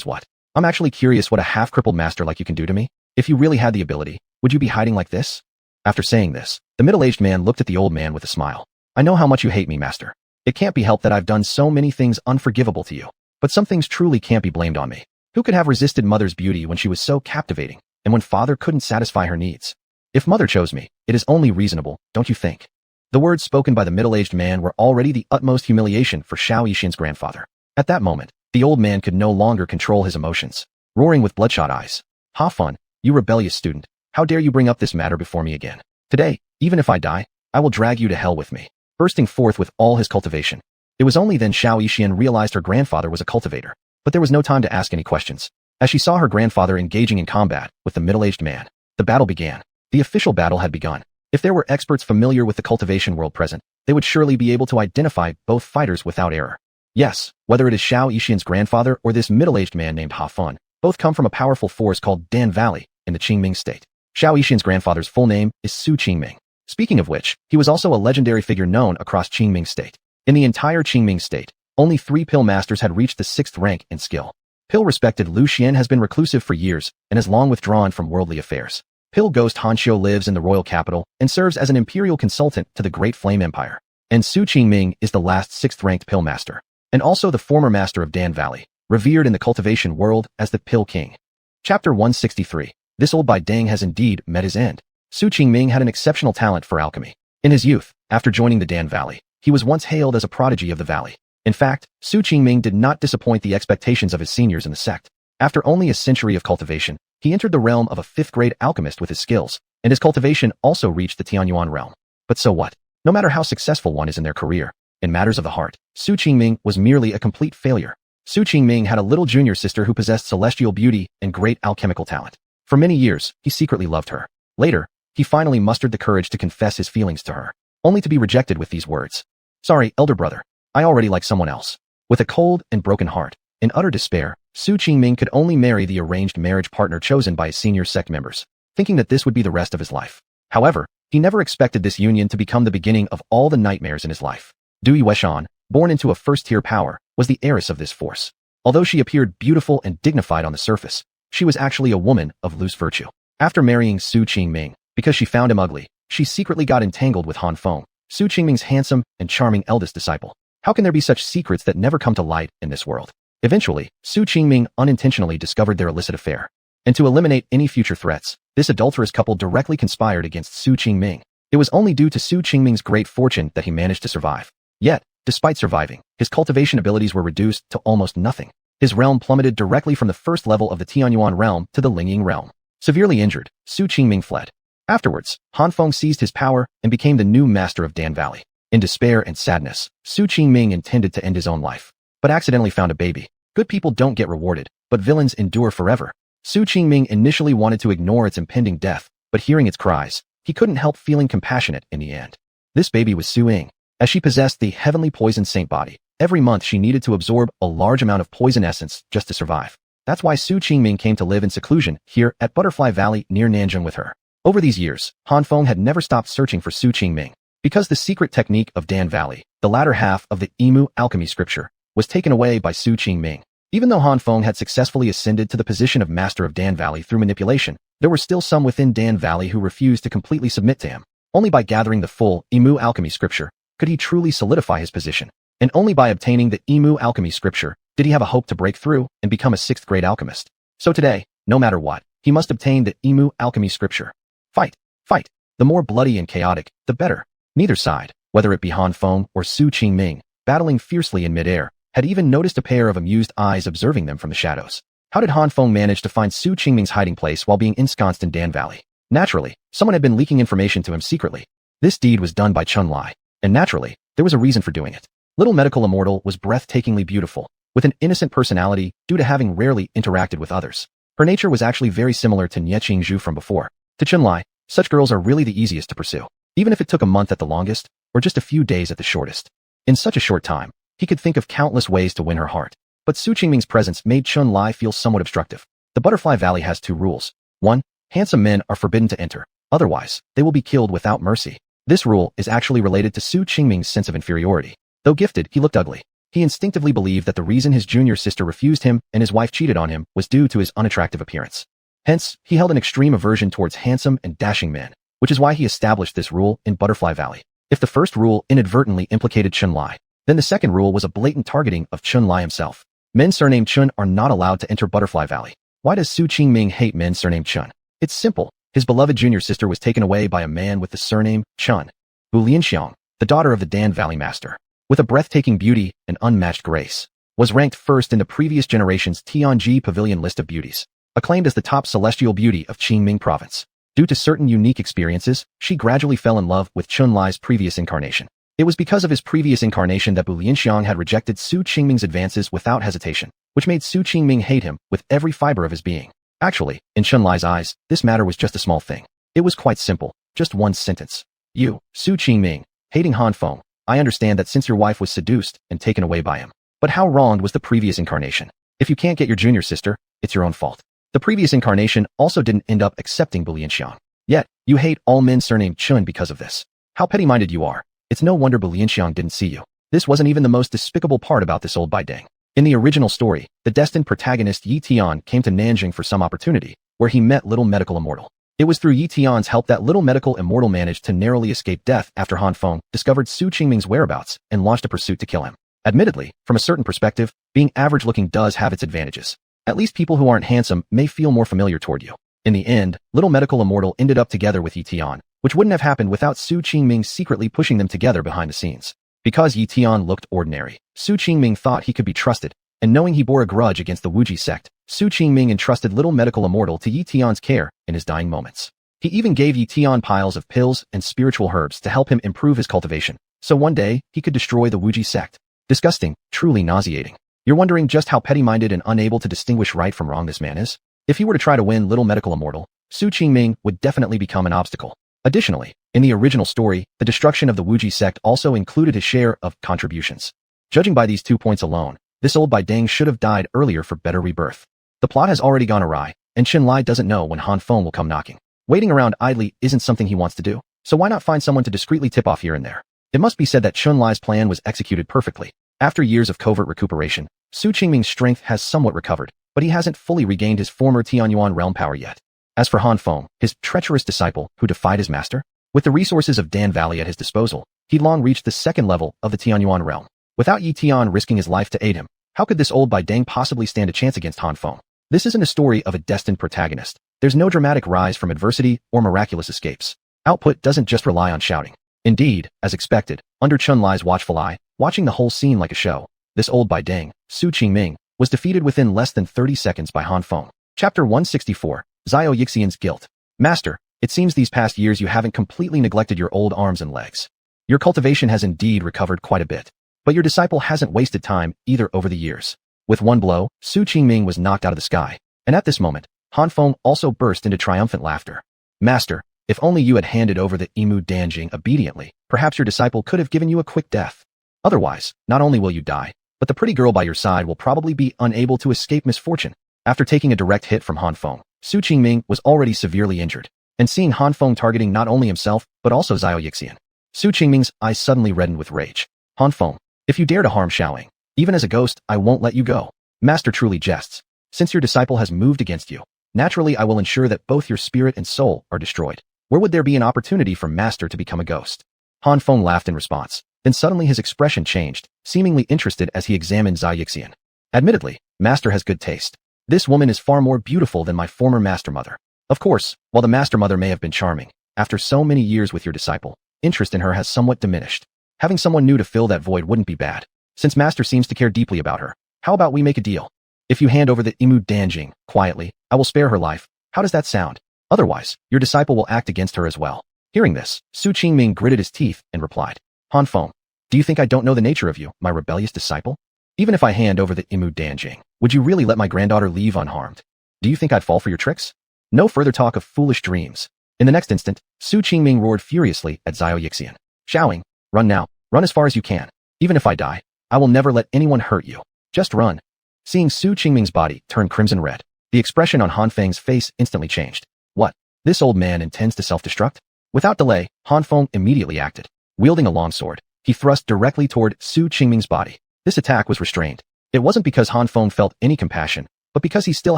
what? I'm actually curious what a half-crippled master like you can do to me. If you really had the ability, would you be hiding like this?" After saying this, the middle-aged man looked at the old man with a smile. "I know how much you hate me, master. It can't be helped that I've done so many things unforgivable to you. But some things truly can't be blamed on me. Who could have resisted mother's beauty when she was so captivating, and when father couldn't satisfy her needs? If mother chose me, it is only reasonable, don't you think?" The words spoken by the middle-aged man were already the utmost humiliation for Xiao Yixian's grandfather. At that moment, the old man could no longer control his emotions. Roaring with bloodshot eyes, "Ha fun, you rebellious student. How dare you bring up this matter before me again? Today, even if I die, I will drag you to hell with me." Bursting forth with all his cultivation. It was only then Xiao Yixian realized her grandfather was a cultivator. But there was no time to ask any questions. As she saw her grandfather engaging in combat with the middle-aged man, the battle began. The official battle had begun. If there were experts familiar with the cultivation world present, they would surely be able to identify both fighters without error. Yes, whether it is Xiao Yixian's grandfather or this middle-aged man named Ha Fun, both come from a powerful force called Dan Valley in the Qingming state. Xiao Yixian's grandfather's full name is Su Ching Yen. Speaking of which, he was also a legendary figure known across Qingming state. In the entire Qingming state, only 3 pill masters had reached the 6th rank in skill. Pill-respected Lu Xian has been reclusive for years and has long withdrawn from worldly affairs. Pill Ghost Hanxiu lives in the royal capital and serves as an imperial consultant to the Great Flame Empire. And Su Ching Yen is the last 6th-ranked pill master, and also the former master of Dan Valley, revered in the cultivation world as the Pill King. Chapter 163. This old bai Dang has indeed met his end. Su Ching Yen had an exceptional talent for alchemy. In his youth, after joining the Dan Valley, he was once hailed as a prodigy of the valley. In fact, Su Ching Yen did not disappoint the expectations of his seniors in the sect. After only a century of cultivation, he entered the realm of a 5th-grade alchemist with his skills, and his cultivation also reached the Tianyuan realm. But so what? No matter how successful one is in their career, in matters of the heart, Su Ching Yen was merely a complete failure. Su Ching Yen had a little junior sister who possessed celestial beauty and great alchemical talent. For many years, he secretly loved her. Later, he finally mustered the courage to confess his feelings to her, only to be rejected with these words. "Sorry, elder brother. I already like someone else." With a cold and broken heart, in utter despair, Su Ching Yen could only marry the arranged marriage partner chosen by his senior sect members, thinking that this would be the rest of his life. However, he never expected this union to become the beginning of all the nightmares in his life. Dui Weishan, born into a first-tier power, was the heiress of this force. Although she appeared beautiful and dignified on the surface, she was actually a woman of loose virtue. After marrying Su Ching Yen, because she found him ugly, she secretly got entangled with Han Feng, Su Ching Yen's handsome and charming eldest disciple. How can there be such secrets that never come to light in this world? Eventually, Su Ching Yen unintentionally discovered their illicit affair. And to eliminate any future threats, this adulterous couple directly conspired against Su Ching Yen. It was only due to Su Ching Yen's great fortune that he managed to survive. Yet, despite surviving, his cultivation abilities were reduced to almost nothing. His realm plummeted directly from the first level of the Tianyuan realm to the Lingying realm. Severely injured, Su Ching Yen fled. Afterwards, Han Feng seized his power and became the new master of Dan Valley. In despair and sadness, Su Ching Yen intended to end his own life, but accidentally found a baby. Good people don't get rewarded, but villains endure forever. Su Ching Yen initially wanted to ignore its impending death, but hearing its cries, he couldn't help feeling compassionate in the end. This baby was Su Ying. As she possessed the heavenly poison saint body, every month she needed to absorb a large amount of poison essence just to survive. That's why Su Ching Yen came to live in seclusion here at Butterfly Valley near Nanjing with her. Over these years, Han Feng had never stopped searching for Su Ching Yen. Because the secret technique of Dan Valley, the latter half of the Imu alchemy scripture, was taken away by Su Ching Yen. Even though Han Feng had successfully ascended to the position of master of Dan Valley through manipulation, there were still some within Dan Valley who refused to completely submit to him. Only by gathering the full Imu alchemy scripture could he truly solidify his position. And only by obtaining the Imu alchemy scripture did he have a hope to break through and become a 6th-grade alchemist. So today, no matter what, he must obtain the Emu alchemy scripture. Fight, fight. The more bloody and chaotic, the better. Neither side, whether it be Han Feng or Su Ching Yen, battling fiercely in midair, had even noticed a pair of amused eyes observing them from the shadows. How did Han Feng manage to find Su Ching Yen's hiding place while being ensconced in Dan Valley? Naturally, someone had been leaking information to him secretly. This deed was done by Chun Lai, and naturally, there was a reason for doing it. Little medical immortal was breathtakingly beautiful, with an innocent personality due to having rarely interacted with others. Her nature was actually very similar to Nye Qingzhu from before. To Chun Lai, such girls are really the easiest to pursue, even if it took a month at the longest, or just a few days at the shortest. In such a short time, he could think of countless ways to win her heart. But Su Ching Yen's presence made Chun Lai feel somewhat obstructive. The Butterfly Valley has 2 rules. 1. Handsome men are forbidden to enter. Otherwise, they will be killed without mercy. This rule is actually related to Su Ching Yen's sense of inferiority. Though gifted, he looked ugly. He instinctively believed that the reason his junior sister refused him and his wife cheated on him was due to his unattractive appearance. Hence, he held an extreme aversion towards handsome and dashing men, which is why he established this rule in Butterfly Valley. If the first rule inadvertently implicated Chun Lai, then the second rule was a blatant targeting of Chun Lai himself. Men surnamed Chun are not allowed to enter Butterfly Valley. Why does Su Ching Yen hate men surnamed Chun? It's simple. His beloved junior sister was taken away by a man with the surname Chun. Bu Lianxiang, the daughter of the Dan Valley master, with a breathtaking beauty and unmatched grace, was ranked first in the previous generation's Tianji Pavilion list of beauties, acclaimed as the top celestial beauty of Qingming province. Due to certain unique experiences, she gradually fell in love with Chun Lai's previous incarnation. It was because of his previous incarnation that Bu Lianxiang had rejected Su Ching Yen's advances without hesitation, which made Su Ching Yen hate him with every fiber of his being. Actually, in Chun Lai's eyes, this matter was just a small thing. It was quite simple, just one sentence. You, Su Ching Yen, hating Han Feng, I understand that since your wife was seduced and taken away by him. But how wronged was the previous incarnation? If you can't get your junior sister, it's your own fault. The previous incarnation also didn't end up accepting Bu Lianxiang. Yet, you hate all men surnamed Chun because of this. How petty-minded you are. It's no wonder Bu Lianxiang didn't see you. This wasn't even the most despicable part about this old Baidang. In the original story, the destined protagonist Ye Tian came to Nanjing for some opportunity, where he met Little Medical Immortal. It was through Ye Tian's help that Little Medical Immortal managed to narrowly escape death after Han Feng discovered Su Ching Yen's whereabouts and launched a pursuit to kill him. Admittedly, from a certain perspective, being average-looking does have its advantages. At least people who aren't handsome may feel more familiar toward you. In the end, Little Medical Immortal ended up together with Ye Tian, which wouldn't have happened without Su Ching Yen secretly pushing them together behind the scenes. Because Ye Tian looked ordinary, Su Ching Yen thought he could be trusted, and knowing he bore a grudge against the Wuji sect, Su Ching Yen entrusted Little Medical Immortal to Ye Tian's care in his dying moments. He even gave Ye Tian piles of pills and spiritual herbs to help him improve his cultivation, so one day he could destroy the Wuji sect. Disgusting, truly nauseating. You're wondering just how petty-minded and unable to distinguish right from wrong this man is? If he were to try to win Little Medical Immortal, Su Ching Yen would definitely become an obstacle. Additionally, in the original story, the destruction of the Wuji sect also included his share of contributions. Judging by these 2 points alone, this old Baidang should have died earlier for better rebirth. The plot has already gone awry, and Chun Lai doesn't know when Han Feng will come knocking. Waiting around idly isn't something he wants to do, so why not find someone to discreetly tip off here and there? It must be said that Chun Lai's plan was executed perfectly. After years of covert recuperation, Su Ching Yen's strength has somewhat recovered, but he hasn't fully regained his former Tianyuan realm power yet. As for Han Feng, his treacherous disciple who defied his master, with the resources of Dan Valley at his disposal, he'd long reached the second level of the Tianyuan realm. Without Ye Tian risking his life to aid him, how could this old Baidang possibly stand a chance against Han Feng? This isn't a story of a destined protagonist. There's no dramatic rise from adversity or miraculous escapes. Output doesn't just rely on shouting. Indeed, as expected, under Chun Lai's watchful eye, watching the whole scene like a show, this old Baidang, Su Ching Yen, was defeated within less than 30 seconds by Han Feng. Chapter 164, Zhao Yixian's Guilt. Master, it seems these past years you haven't completely neglected your old arms and legs. Your cultivation has indeed recovered quite a bit. But your disciple hasn't wasted time either over the years. With one blow, Su Ching Yen was knocked out of the sky, and at this moment, Han Feng also burst into triumphant laughter. Master, if only you had handed over the Emu Danjing obediently, perhaps your disciple could have given you a quick death. Otherwise, not only will you die, but the pretty girl by your side will probably be unable to escape misfortune. After taking a direct hit from Han Feng, Su Ching Yen was already severely injured, and seeing Han Feng targeting not only himself, but also Zhao Yixian, Su Ching Yen's eyes suddenly reddened with rage. Han Feng, if you dare to harm Xiaoying, even as a ghost, I won't let you go. Master truly jests. Since your disciple has moved against you, naturally I will ensure that both your spirit and soul are destroyed. Where would there be an opportunity for Master to become a ghost? Han Feng laughed in response. Then suddenly his expression changed, seemingly interested as he examined Zhao Yixian. Admittedly, Master has good taste. This woman is far more beautiful than my former master mother. Of course, while the master mother may have been charming, after so many years with your disciple, interest in her has somewhat diminished. Having someone new to fill that void wouldn't be bad. Since master seems to care deeply about her, how about we make a deal? If you hand over the Imu Danjing quietly, I will spare her life. How does that sound? Otherwise, your disciple will act against her as well. Hearing this, Su Ching Yen gritted his teeth and replied, Han Feng, do you think I don't know the nature of you, my rebellious disciple? Even if I hand over the Imu Danjing, would you really let my granddaughter leave unharmed? Do you think I'd fall for your tricks? No further talk of foolish dreams. In the next instant, Su Ching Yen roared furiously at Xiao Yixian, shouting, run now, run as far as you can. Even if I die, I will never let anyone hurt you. Just run. Seeing Su Ching Yen's body turn crimson red, the expression on Han Feng's face instantly changed. What? This old man intends to self-destruct? Without delay, Han Feng immediately acted. Wielding a long sword, he thrust directly toward Su Ching Yen's body. This attack was restrained. It wasn't because Han Feng felt any compassion, but because he still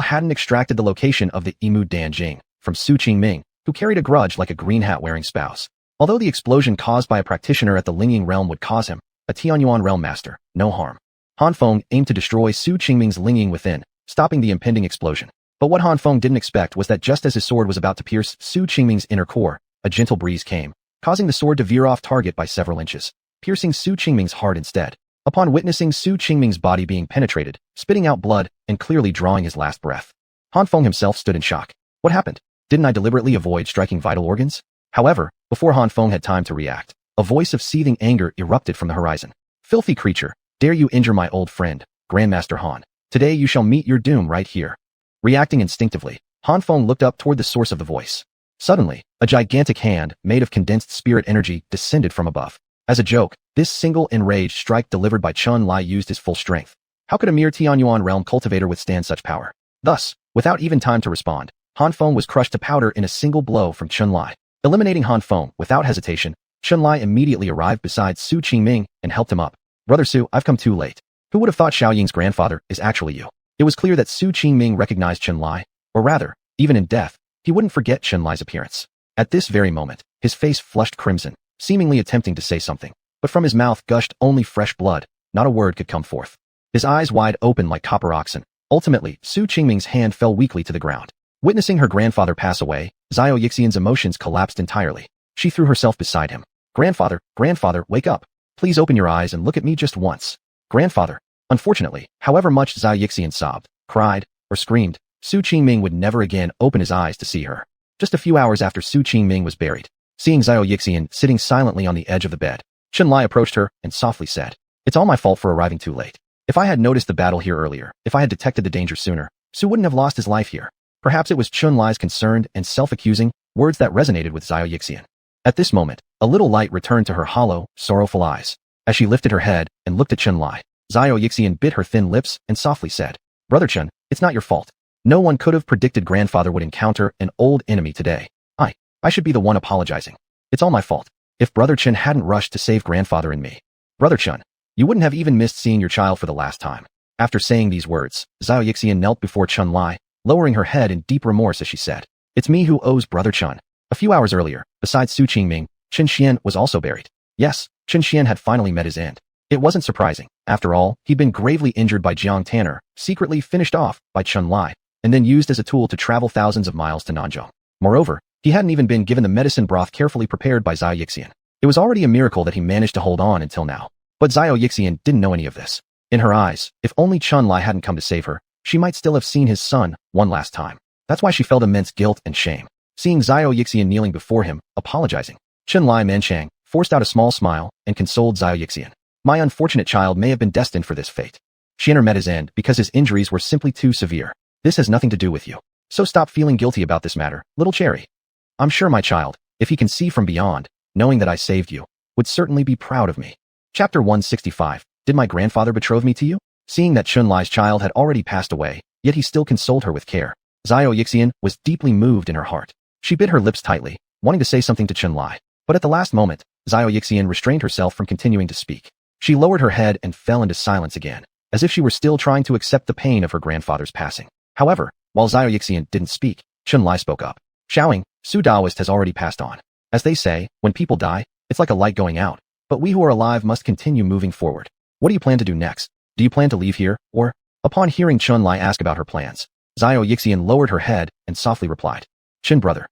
hadn't extracted the location of the Imu Danjing from Su Ching Yen, who carried a grudge like a green hat-wearing spouse. Although the explosion caused by a practitioner at the Lingying realm would cause him, a Tianyuan realm master, no harm. Han Feng aimed to destroy Su Ching Yen's Lingying within, stopping the impending explosion. But what Han Feng didn't expect was that just as his sword was about to pierce Su Ching Yen's inner core, a gentle breeze came, causing the sword to veer off target by several inches, piercing Su Ching Yen's heart instead. Upon witnessing Su Ching Yen's body being penetrated, spitting out blood, and clearly drawing his last breath, Han Feng himself stood in shock. What happened? Didn't I deliberately avoid striking vital organs? However, before Han Feng had time to react, a voice of seething anger erupted from the horizon. Filthy creature, dare you injure my old friend, Grandmaster Han. Today you shall meet your doom right here. Reacting instinctively, Han Feng looked up toward the source of the voice. Suddenly, a gigantic hand, made of condensed spirit energy, descended from above. As a joke, this single enraged strike delivered by Chun Lai used his full strength. How could a mere Tianyuan realm cultivator withstand such power? Thus, without even time to respond, Han Feng was crushed to powder in a single blow from Chun Lai. Eliminating Han Feng without hesitation, Chun Lai immediately arrived beside Su Ching Yen and helped him up. Brother Su, I've come too late. Who would have thought Xiao Ying's grandfather is actually you? It was clear that Su Ching Yen recognized Chun Lai, or rather, even in death, he wouldn't forget Chun Lai's appearance. At this very moment, his face flushed crimson, seemingly attempting to say something, but from his mouth gushed only fresh blood. Not a word could come forth. His eyes wide open like copper oxen. Ultimately, Su Ching Yen's hand fell weakly to the ground. Witnessing her grandfather pass away, Xiao Yixian's emotions collapsed entirely. She threw herself beside him. Grandfather, wake up. Please open your eyes and look at me just once. Grandfather. Unfortunately, however much Xiao Yixian sobbed, cried, or screamed, Su Ching Yen would never again open his eyes to see her. Just a few hours after Su Ching Yen was buried, seeing Xiao Yixian sitting silently on the edge of the bed, Chun Lai approached her and softly said, it's all my fault for arriving too late. If I had noticed the battle here earlier, if I had detected the danger sooner, Su wouldn't have lost his life here. Perhaps it was Chun Lai's concerned and self-accusing words that resonated with Xiao Yixian. At this moment, a little light returned to her hollow, sorrowful eyes. As she lifted her head and looked at Chun Lai, Xiao Yixian bit her thin lips and softly said, Brother Chun, it's not your fault. No one could have predicted grandfather would encounter an old enemy today. I should be the one apologizing. It's all my fault. If Brother Chun hadn't rushed to save grandfather and me. Brother Chun, you wouldn't have even missed seeing your child for the last time. After saying these words, Xiao Yixian knelt before Chun Lai, lowering her head in deep remorse as she said, it's me who owes Brother Chun. A few hours earlier, besides Su Ching Yen, Chen Xian was also buried. Yes, Chen Xian had finally met his end. It wasn't surprising. After all, he'd been gravely injured by Jiang Tanner, secretly finished off by Chun Lai, and then used as a tool to travel thousands of miles to Nanzhou. Moreover, he hadn't even been given the medicine broth carefully prepared by Xiao Yixian. It was already a miracle that he managed to hold on until now. But Xiao Yixian didn't know any of this. In her eyes, if only Chun Lai hadn't come to save her, she might still have seen his son one last time. That's why she felt immense guilt and shame. Seeing Xiao Yixian kneeling before him, apologizing, Chun Lai Manchang forced out a small smile and consoled Xiao Yixian. My unfortunate child may have been destined for this fate. Xianer met his end because his injuries were simply too severe. This has nothing to do with you. So stop feeling guilty about this matter, little cherry. I'm sure my child, if he can see from beyond, knowing that I saved you, would certainly be proud of me. Chapter 165. Did my grandfather betroth me to you? Seeing that Chun Lai's child had already passed away, yet he still consoled her with care, Xiao Yixian was deeply moved in her heart. She bit her lips tightly, wanting to say something to Chun Lai, but at the last moment, Xiao Yixian restrained herself from continuing to speak. She lowered her head and fell into silence again, as if she were still trying to accept the pain of her grandfather's passing. However, while Xiao Yixian didn't speak, Chun Lai spoke up. Showing, Su Daoist has already passed on. As they say, when people die, it's like a light going out, but we who are alive must continue moving forward. What do you plan to do next? Do you plan to leave here, or? Upon hearing Chun Lai ask about her plans, Xiao Yixian lowered her head and softly replied. Chin brother.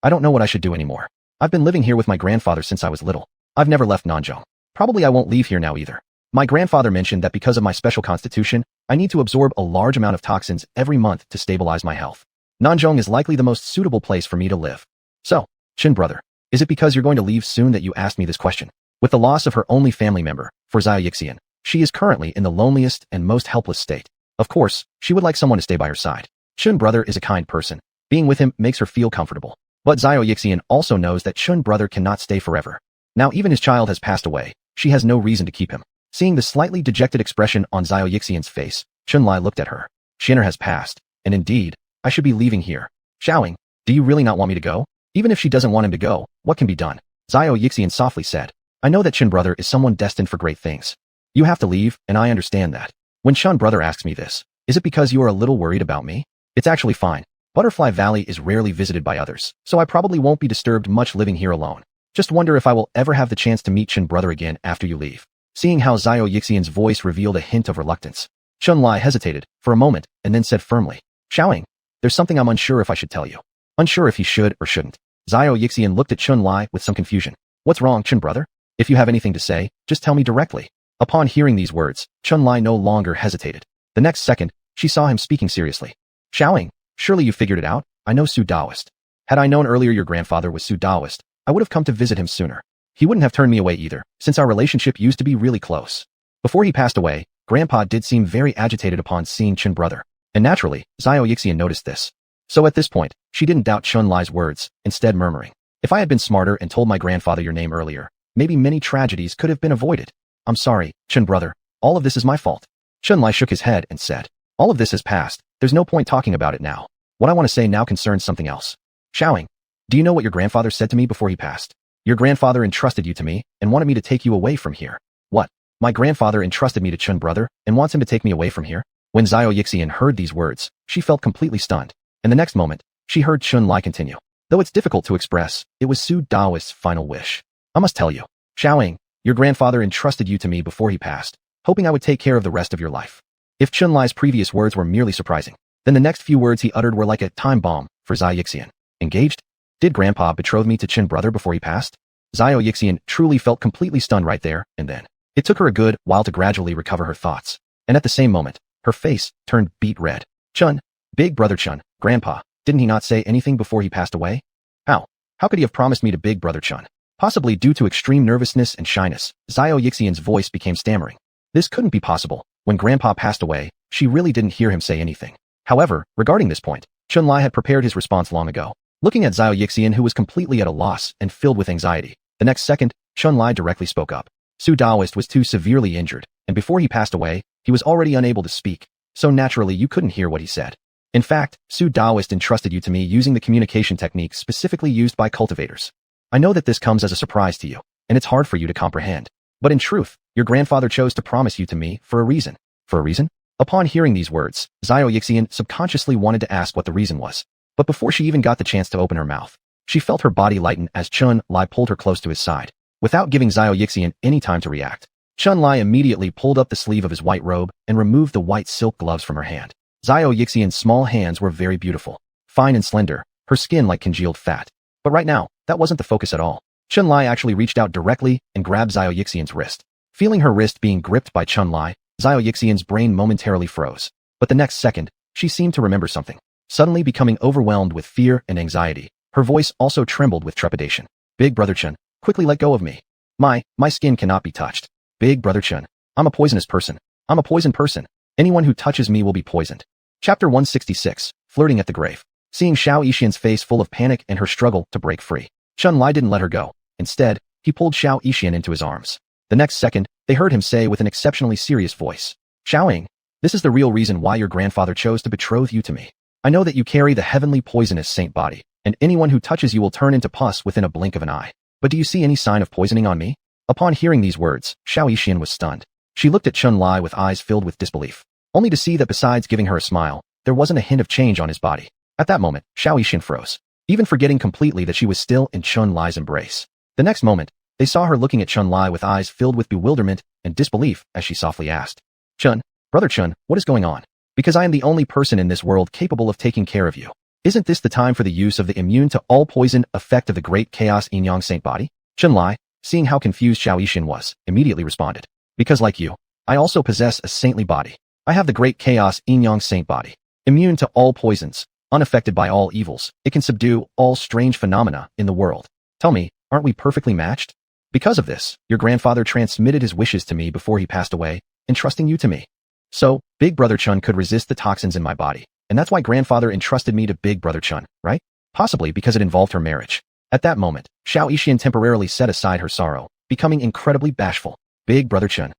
I don't know what I should do anymore. I've been living here with my grandfather since I was little. I've never left Nanzhong. Probably I won't leave here now either. My grandfather mentioned that because of my special constitution, I need to absorb a large amount of toxins every month to stabilize my health. Nanzhong is likely the most suitable place for me to live. So, Chin brother, is it because you're going to leave soon that you asked me this question? With the loss of her only family member, for Xiao Yixian, she is currently in the loneliest and most helpless state. Of course, she would like someone to stay by her side. Chin brother is a kind person. Being with him makes her feel comfortable. But Xiao Yixian also knows that Chin brother cannot stay forever. Now even his child has passed away, she has no reason to keep him. Seeing the slightly dejected expression on Xiao Yixian's face, Chunlai looked at her. Shinner has passed, and indeed, I should be leaving here. Xiaoying, do you really not want me to go? Even if she doesn't want him to go, what can be done? Xiao Yixian softly said. I know that Chin brother is someone destined for great things. You have to leave, and I understand that. When Chun brother asks me this, is it because you are a little worried about me? It's actually fine. Butterfly Valley is rarely visited by others, so I probably won't be disturbed much living here alone. Just wonder if I will ever have the chance to meet Chin brother again after you leave. Seeing how Xiao Yixian's voice revealed a hint of reluctance, Chunlai hesitated for a moment and then said firmly, Xiaoying, there's something I'm unsure if I should tell you. Unsure if he should or shouldn't. Xiao Yixian looked at Chunlai with some confusion. What's wrong, Chin brother? If you have anything to say, just tell me directly. Upon hearing these words, Chunlai no longer hesitated. The next second, she saw him speaking seriously. Xiaoying, surely you figured it out? I know Su Daoist. Had I known earlier your grandfather was Su Daoist, I would have come to visit him sooner. He wouldn't have turned me away either, since our relationship used to be really close. Before he passed away, Grandpa did seem very agitated upon seeing Chin brother, and naturally, Xiao Yixian noticed this. So at this point, she didn't doubt Chunlai's words, instead murmuring, if I had been smarter and told my grandfather your name earlier, maybe many tragedies could have been avoided. I'm sorry, Chin brother, all of this is my fault. Chunlai shook his head and said, all of this has passed, there's no point talking about it now. What I want to say now concerns something else. Xiaoying, do you know what your grandfather said to me before he passed? Your grandfather entrusted you to me and wanted me to take you away from here. What? My grandfather entrusted me to Chun brother and wants him to take me away from here? When Xiao Yixian heard these words, she felt completely stunned. And the next moment, she heard Chunlai continue. Though it's difficult to express, it was Su Daoist's final wish. I must tell you, Xiaoying, your grandfather entrusted you to me before he passed, hoping I would take care of the rest of your life. If Chunlai's previous words were merely surprising, then the next few words he uttered were like a time bomb for Xiao Yixian. Engaged? Did Grandpa betroth me to Chin brother before he passed? Xiao Yixian truly felt completely stunned right there and then. It took her a good while to gradually recover her thoughts. And at the same moment, her face turned beet red. Chun, big brother Chun, Grandpa, didn't he not say anything before he passed away? How? How could he have promised me to big brother Chun? Possibly due to extreme nervousness and shyness, Xiao Yixian's voice became stammering. This couldn't be possible. When Grandpa passed away, she really didn't hear him say anything. However, regarding this point, Chunlai had prepared his response long ago. Looking at Xiao Yixian who was completely at a loss and filled with anxiety, the next second, Chunlai directly spoke up. Su Daoist was too severely injured, and before he passed away, he was already unable to speak, so naturally you couldn't hear what he said. In fact, Su Daoist entrusted you to me using the communication technique specifically used by cultivators. I know that this comes as a surprise to you, and it's hard for you to comprehend. But in truth, your grandfather chose to promise you to me for a reason. For a reason? Upon hearing these words, Xiao Yixian subconsciously wanted to ask what the reason was. But before she even got the chance to open her mouth, she felt her body lighten as Chun-Lai pulled her close to his side. Without giving Xiao Yixian any time to react, Chun-Lai immediately pulled up the sleeve of his white robe and removed the white silk gloves from her hand. Xiao Yixian's small hands were very beautiful, fine and slender, her skin like congealed fat. But right now, that wasn't the focus at all. Chun-Lai actually reached out directly and grabbed Xiao Yixian's wrist. Feeling her wrist being gripped by Chun-Lai, Xiao Yixian's brain momentarily froze. But the next second, she seemed to remember something. Suddenly becoming overwhelmed with fear and anxiety, her voice also trembled with trepidation. Big brother Chun, quickly let go of me. My skin cannot be touched. Big brother Chun, I'm a poisonous person. I'm a poison person. Anyone who touches me will be poisoned. Chapter 166, Flirting at the Grave. Seeing Xiao Yixian's face full of panic and her struggle to break free, Chun-Lai didn't let her go. Instead, he pulled Xiao Yixian into his arms. The next second, they heard him say with an exceptionally serious voice, Xiaoying, this is the real reason why your grandfather chose to betroth you to me. I know that you carry the heavenly poisonous saint body, and anyone who touches you will turn into pus within a blink of an eye. But do you see any sign of poisoning on me? Upon hearing these words, Xiao Yixian was stunned. She looked at Chun-Lai with eyes filled with disbelief, only to see that besides giving her a smile, there wasn't a hint of change on his body. At that moment, Xiao Yixian froze, even forgetting completely that she was still in Chun-Lai's embrace. The next moment, they saw her looking at Chun-Lai with eyes filled with bewilderment and disbelief as she softly asked, Chun, brother Chun, what is going on? Because I am the only person in this world capable of taking care of you. Isn't this the time for the use of the immune to all poison effect of the great chaos yin yang saint body? Chun-Li, seeing how confused Xiao Yixin was, immediately responded. Because like you, I also possess a saintly body. I have the great chaos yin yang saint body. Immune to all poisons, unaffected by all evils, it can subdue all strange phenomena in the world. Tell me, aren't we perfectly matched? Because of this, your grandfather transmitted his wishes to me before he passed away, entrusting you to me. So, Big Brother Chun could resist the toxins in my body, and that's why grandfather entrusted me to Big Brother Chun, right? Possibly because it involved her marriage. At that moment, Xiao Yixin temporarily set aside her sorrow, becoming incredibly bashful. Big Brother Chun.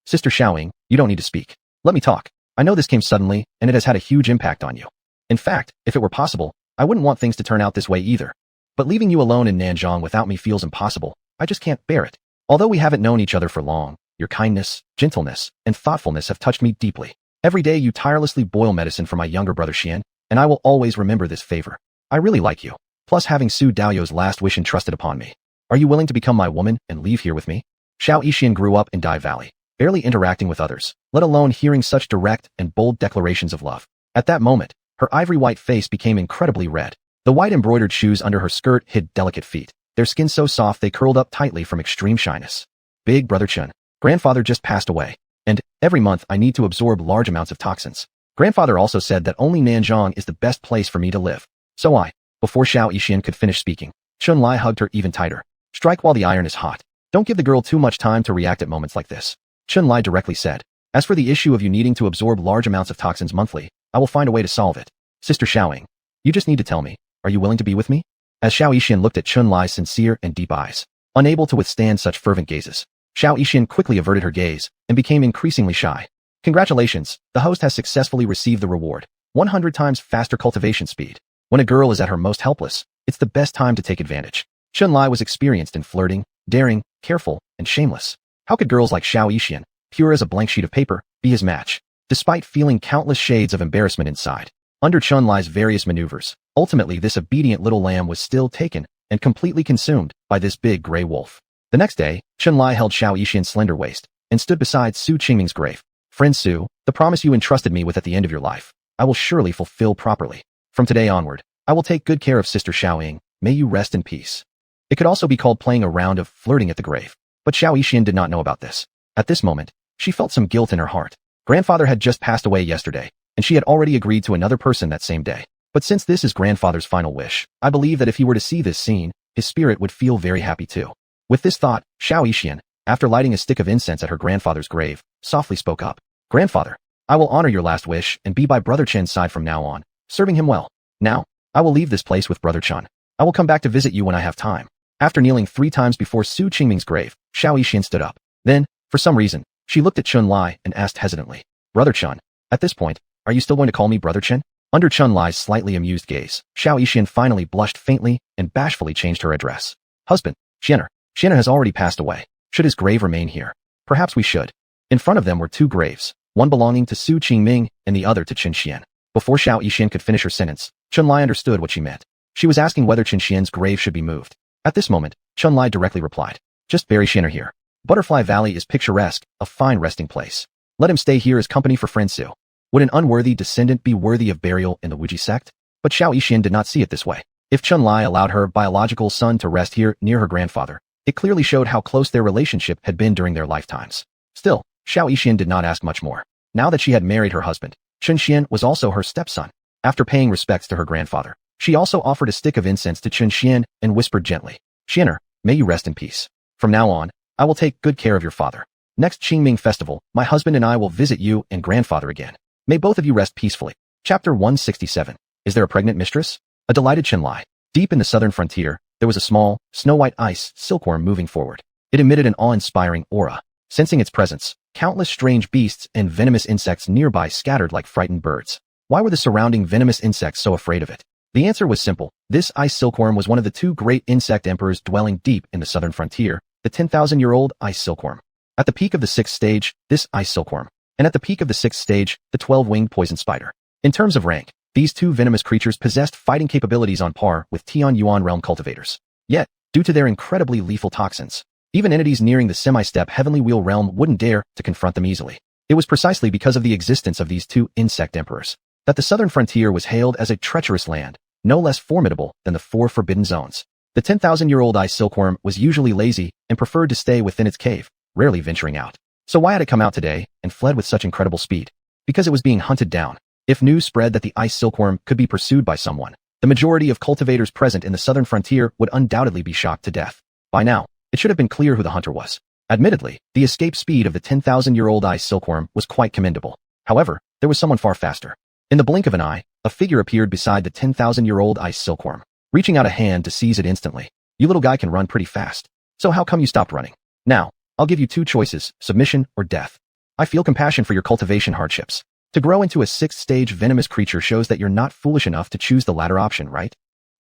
Sister Xiaoying, you don't need to speak. Let me talk. I know this came suddenly, and it has had a huge impact on you. In fact, if it were possible, I wouldn't want things to turn out this way either. But leaving you alone in Nanzhong without me feels impossible. I just can't bear it. Although we haven't known each other for long, your kindness, gentleness, and thoughtfulness have touched me deeply. Every day you tirelessly boil medicine for my younger brother Xian, and I will always remember this favor. I really like you. Plus having Su Daoyou's last wish entrusted upon me. Are you willing to become my woman and leave here with me? Xiao Yixin grew up in Dai Valley, barely interacting with others, let alone hearing such direct and bold declarations of love. At that moment, her ivory-white face became incredibly red. The white embroidered shoes under her skirt hid delicate feet, their skin so soft they curled up tightly from extreme shyness. Big Brother Chun, grandfather just passed away, and every month I need to absorb large amounts of toxins. Grandfather also said that only Nanzhong is the best place for me to live. So before Xiao Yixin could finish speaking, Chun-Li hugged her even tighter. Strike while the iron is hot. Don't give the girl too much time to react at moments like this. Chun-Li directly said. As for the issue of you needing to absorb large amounts of toxins monthly, I will find a way to solve it. Sister Xiaoying, you just need to tell me, are you willing to be with me? As Xiao Yixin looked at Chun-Li's sincere and deep eyes, unable to withstand such fervent gazes, Xiao Yixin quickly averted her gaze and became increasingly shy. Congratulations, the host has successfully received the reward. 100 times faster cultivation speed. When a girl is at her most helpless, it's the best time to take advantage. Chun-Li was experienced in flirting, daring, careful, and shameless. How could girls like Xiao Yixin, pure as a blank sheet of paper, be his match? Despite feeling countless shades of embarrassment inside, under Chun-Li's various maneuvers, ultimately this obedient little lamb was still taken and completely consumed by this big gray wolf. The next day, Chun-Li held Xiao Yixin's slender waist and stood beside Su Chingming's grave. Friend Su, the promise you entrusted me with at the end of your life, I will surely fulfill properly. From today onward, I will take good care of Sister Xiaoying. May you rest in peace. It could also be called playing a round of flirting at the grave. But Xiao Yixin did not know about this. At this moment, she felt some guilt in her heart. Grandfather had just passed away yesterday, and she had already agreed to another person that same day. But since this is grandfather's final wish, I believe that if he were to see this scene, his spirit would feel very happy too. With this thought, Xiao Yixin, after lighting a stick of incense at her grandfather's grave, softly spoke up. Grandfather, I will honor your last wish and be by Brother Chen's side from now on, serving him well. Now, I will leave this place with Brother Chun. I will come back to visit you when I have time. After kneeling 3 times before Su Chingming's grave, Xiao Yixin stood up. Then, for some reason, she looked at Chun-Li and asked hesitantly, Brother Chun, at this point, are you still going to call me Brother Chen? Under Chun-Li's slightly amused gaze, Xiao Yixin finally blushed faintly and bashfully changed her address. Husband, Xianer has already passed away. Should his grave remain here? Perhaps we should. In front of them were 2 graves, one belonging to Su Chingming and the other to Chen Xian. Before Xiao Yixin could finish her sentence, Chun-Li understood what she meant. She was asking whether Chen Xian's grave should be moved. At this moment, Chun-Li directly replied, just bury Xianer here. Butterfly Valley is picturesque, a fine resting place. Let him stay here as company for friend Su. Would an unworthy descendant be worthy of burial in the Wuji sect? But Xiao Yixin did not see it this way. If Chun-Li allowed her biological son to rest here near her grandfather, it clearly showed how close their relationship had been during their lifetimes. Still, Xiao Yixin did not ask much more. Now that she had married her husband, Chen Xian was also her stepson. After paying respects to her grandfather, she also offered a stick of incense to Chen Xian and whispered gently, Xianer, may you rest in peace. From now on, I will take good care of your father. Next Qingming festival, my husband and I will visit you and grandfather again. May both of you rest peacefully. Chapter 167. Is there a pregnant mistress? A delighted Chun-Li. Deep in the southern frontier, there was a small, snow-white ice silkworm moving forward. It emitted an awe-inspiring aura. Sensing its presence, countless strange beasts and venomous insects nearby scattered like frightened birds. Why were the surrounding venomous insects so afraid of it? The answer was simple. This ice silkworm was one of the 2 great insect emperors dwelling deep in the southern frontier, the 10,000-year-old ice silkworm. At the peak of the 6th stage, this ice silkworm, and at the peak of the 6th stage, the 12-winged poison spider. In terms of rank, these 2 venomous creatures possessed fighting capabilities on par with Tian Yuan realm cultivators. Yet, due to their incredibly lethal toxins, even entities nearing the semi-step heavenly wheel realm wouldn't dare to confront them easily. It was precisely because of the existence of these two insect emperors that the southern frontier was hailed as a treacherous land, no less formidable than the four forbidden zones. The 10,000-year-old ice silkworm was usually lazy and preferred to stay within its cave, rarely venturing out. So why had it come out today and fled with such incredible speed? Because it was being hunted down. If news spread that the ice silkworm could be pursued by someone, the majority of cultivators present in the southern frontier would undoubtedly be shocked to death. By now, it should have been clear who the hunter was. Admittedly, the escape speed of the 10,000-year-old ice silkworm was quite commendable. However, there was someone far faster. In the blink of an eye, a figure appeared beside the 10,000-year-old ice silkworm, reaching out a hand to seize it instantly. You little guy can run pretty fast. So how come you stopped running? Now, I'll give you two choices, submission or death. I feel compassion for your cultivation hardships. To grow into a 6th-stage venomous creature shows that you're not foolish enough to choose the latter option, right?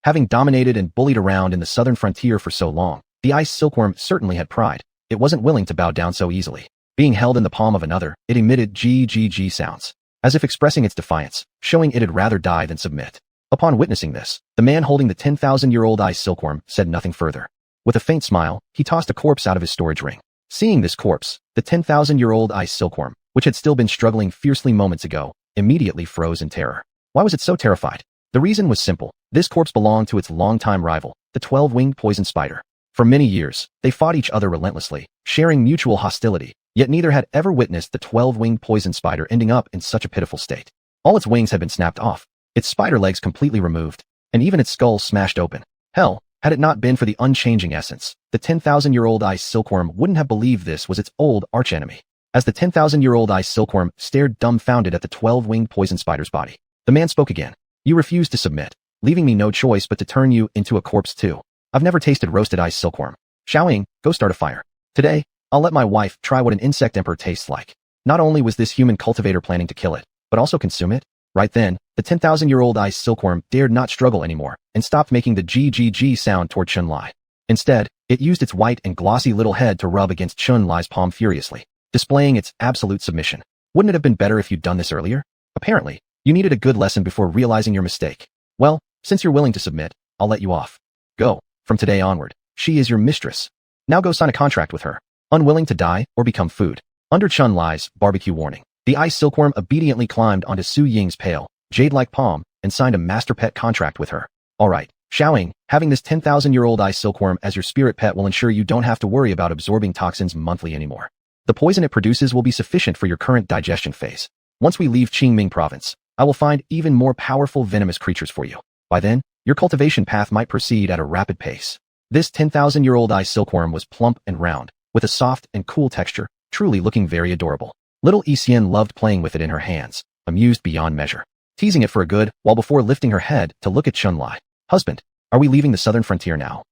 Having dominated and bullied around in the southern frontier for so long, the ice silkworm certainly had pride. It wasn't willing to bow down so easily. Being held in the palm of another, it emitted GGG sounds, as if expressing its defiance, showing it'd rather die than submit. Upon witnessing this, the man holding the 10,000-year-old ice silkworm said nothing further. With a faint smile, he tossed a corpse out of his storage ring. Seeing this corpse, the 10,000-year-old ice silkworm, which had still been struggling fiercely moments ago, immediately froze in terror. Why was it so terrified? The reason was simple. This corpse belonged to its longtime rival, the 12-winged poison spider. For many years, they fought each other relentlessly, sharing mutual hostility, yet neither had ever witnessed the 12-winged poison spider ending up in such a pitiful state. All its wings had been snapped off, its spider legs completely removed, and even its skull smashed open. Hell, had it not been for the unchanging essence, the 10,000-year-old ice silkworm wouldn't have believed this was its old archenemy. As the 10,000-year-old ice silkworm stared dumbfounded at the 12-winged poison spider's body, the man spoke again. You refused to submit, leaving me no choice but to turn you into a corpse too. I've never tasted roasted ice silkworm. Xiaoying, go start a fire. Today, I'll let my wife try what an insect emperor tastes like. Not only was this human cultivator planning to kill it, but also consume it. Right then, the 10,000-year-old ice silkworm dared not struggle anymore and stopped making the GGG sound toward Chun Lai. Instead, it used its white and glossy little head to rub against Chun Lai's palm furiously, displaying its absolute submission. Wouldn't it have been better if you'd done this earlier? Apparently, you needed a good lesson before realizing your mistake. Well, since you're willing to submit, I'll let you off. Go. From today onward, she is your mistress. Now go sign a contract with her. Unwilling to die or become food. Under Chun Lai's barbecue warning, the ice silkworm obediently climbed onto Su Ying's pale, jade-like palm and signed a master pet contract with her. Alright, Xiaoying, having this 10,000-year-old ice silkworm as your spirit pet will ensure you don't have to worry about absorbing toxins monthly anymore. The poison it produces will be sufficient for your current digestion phase. Once we leave Qingming province, I will find even more powerful venomous creatures for you. By then, your cultivation path might proceed at a rapid pace. This 10,000-year-old ice silkworm was plump and round, with a soft and cool texture, truly looking very adorable. Little Ye Tian loved playing with it in her hands, amused beyond measure, teasing it for a good while before lifting her head to look at Chun Lai. Husband, are we leaving the southern frontier now?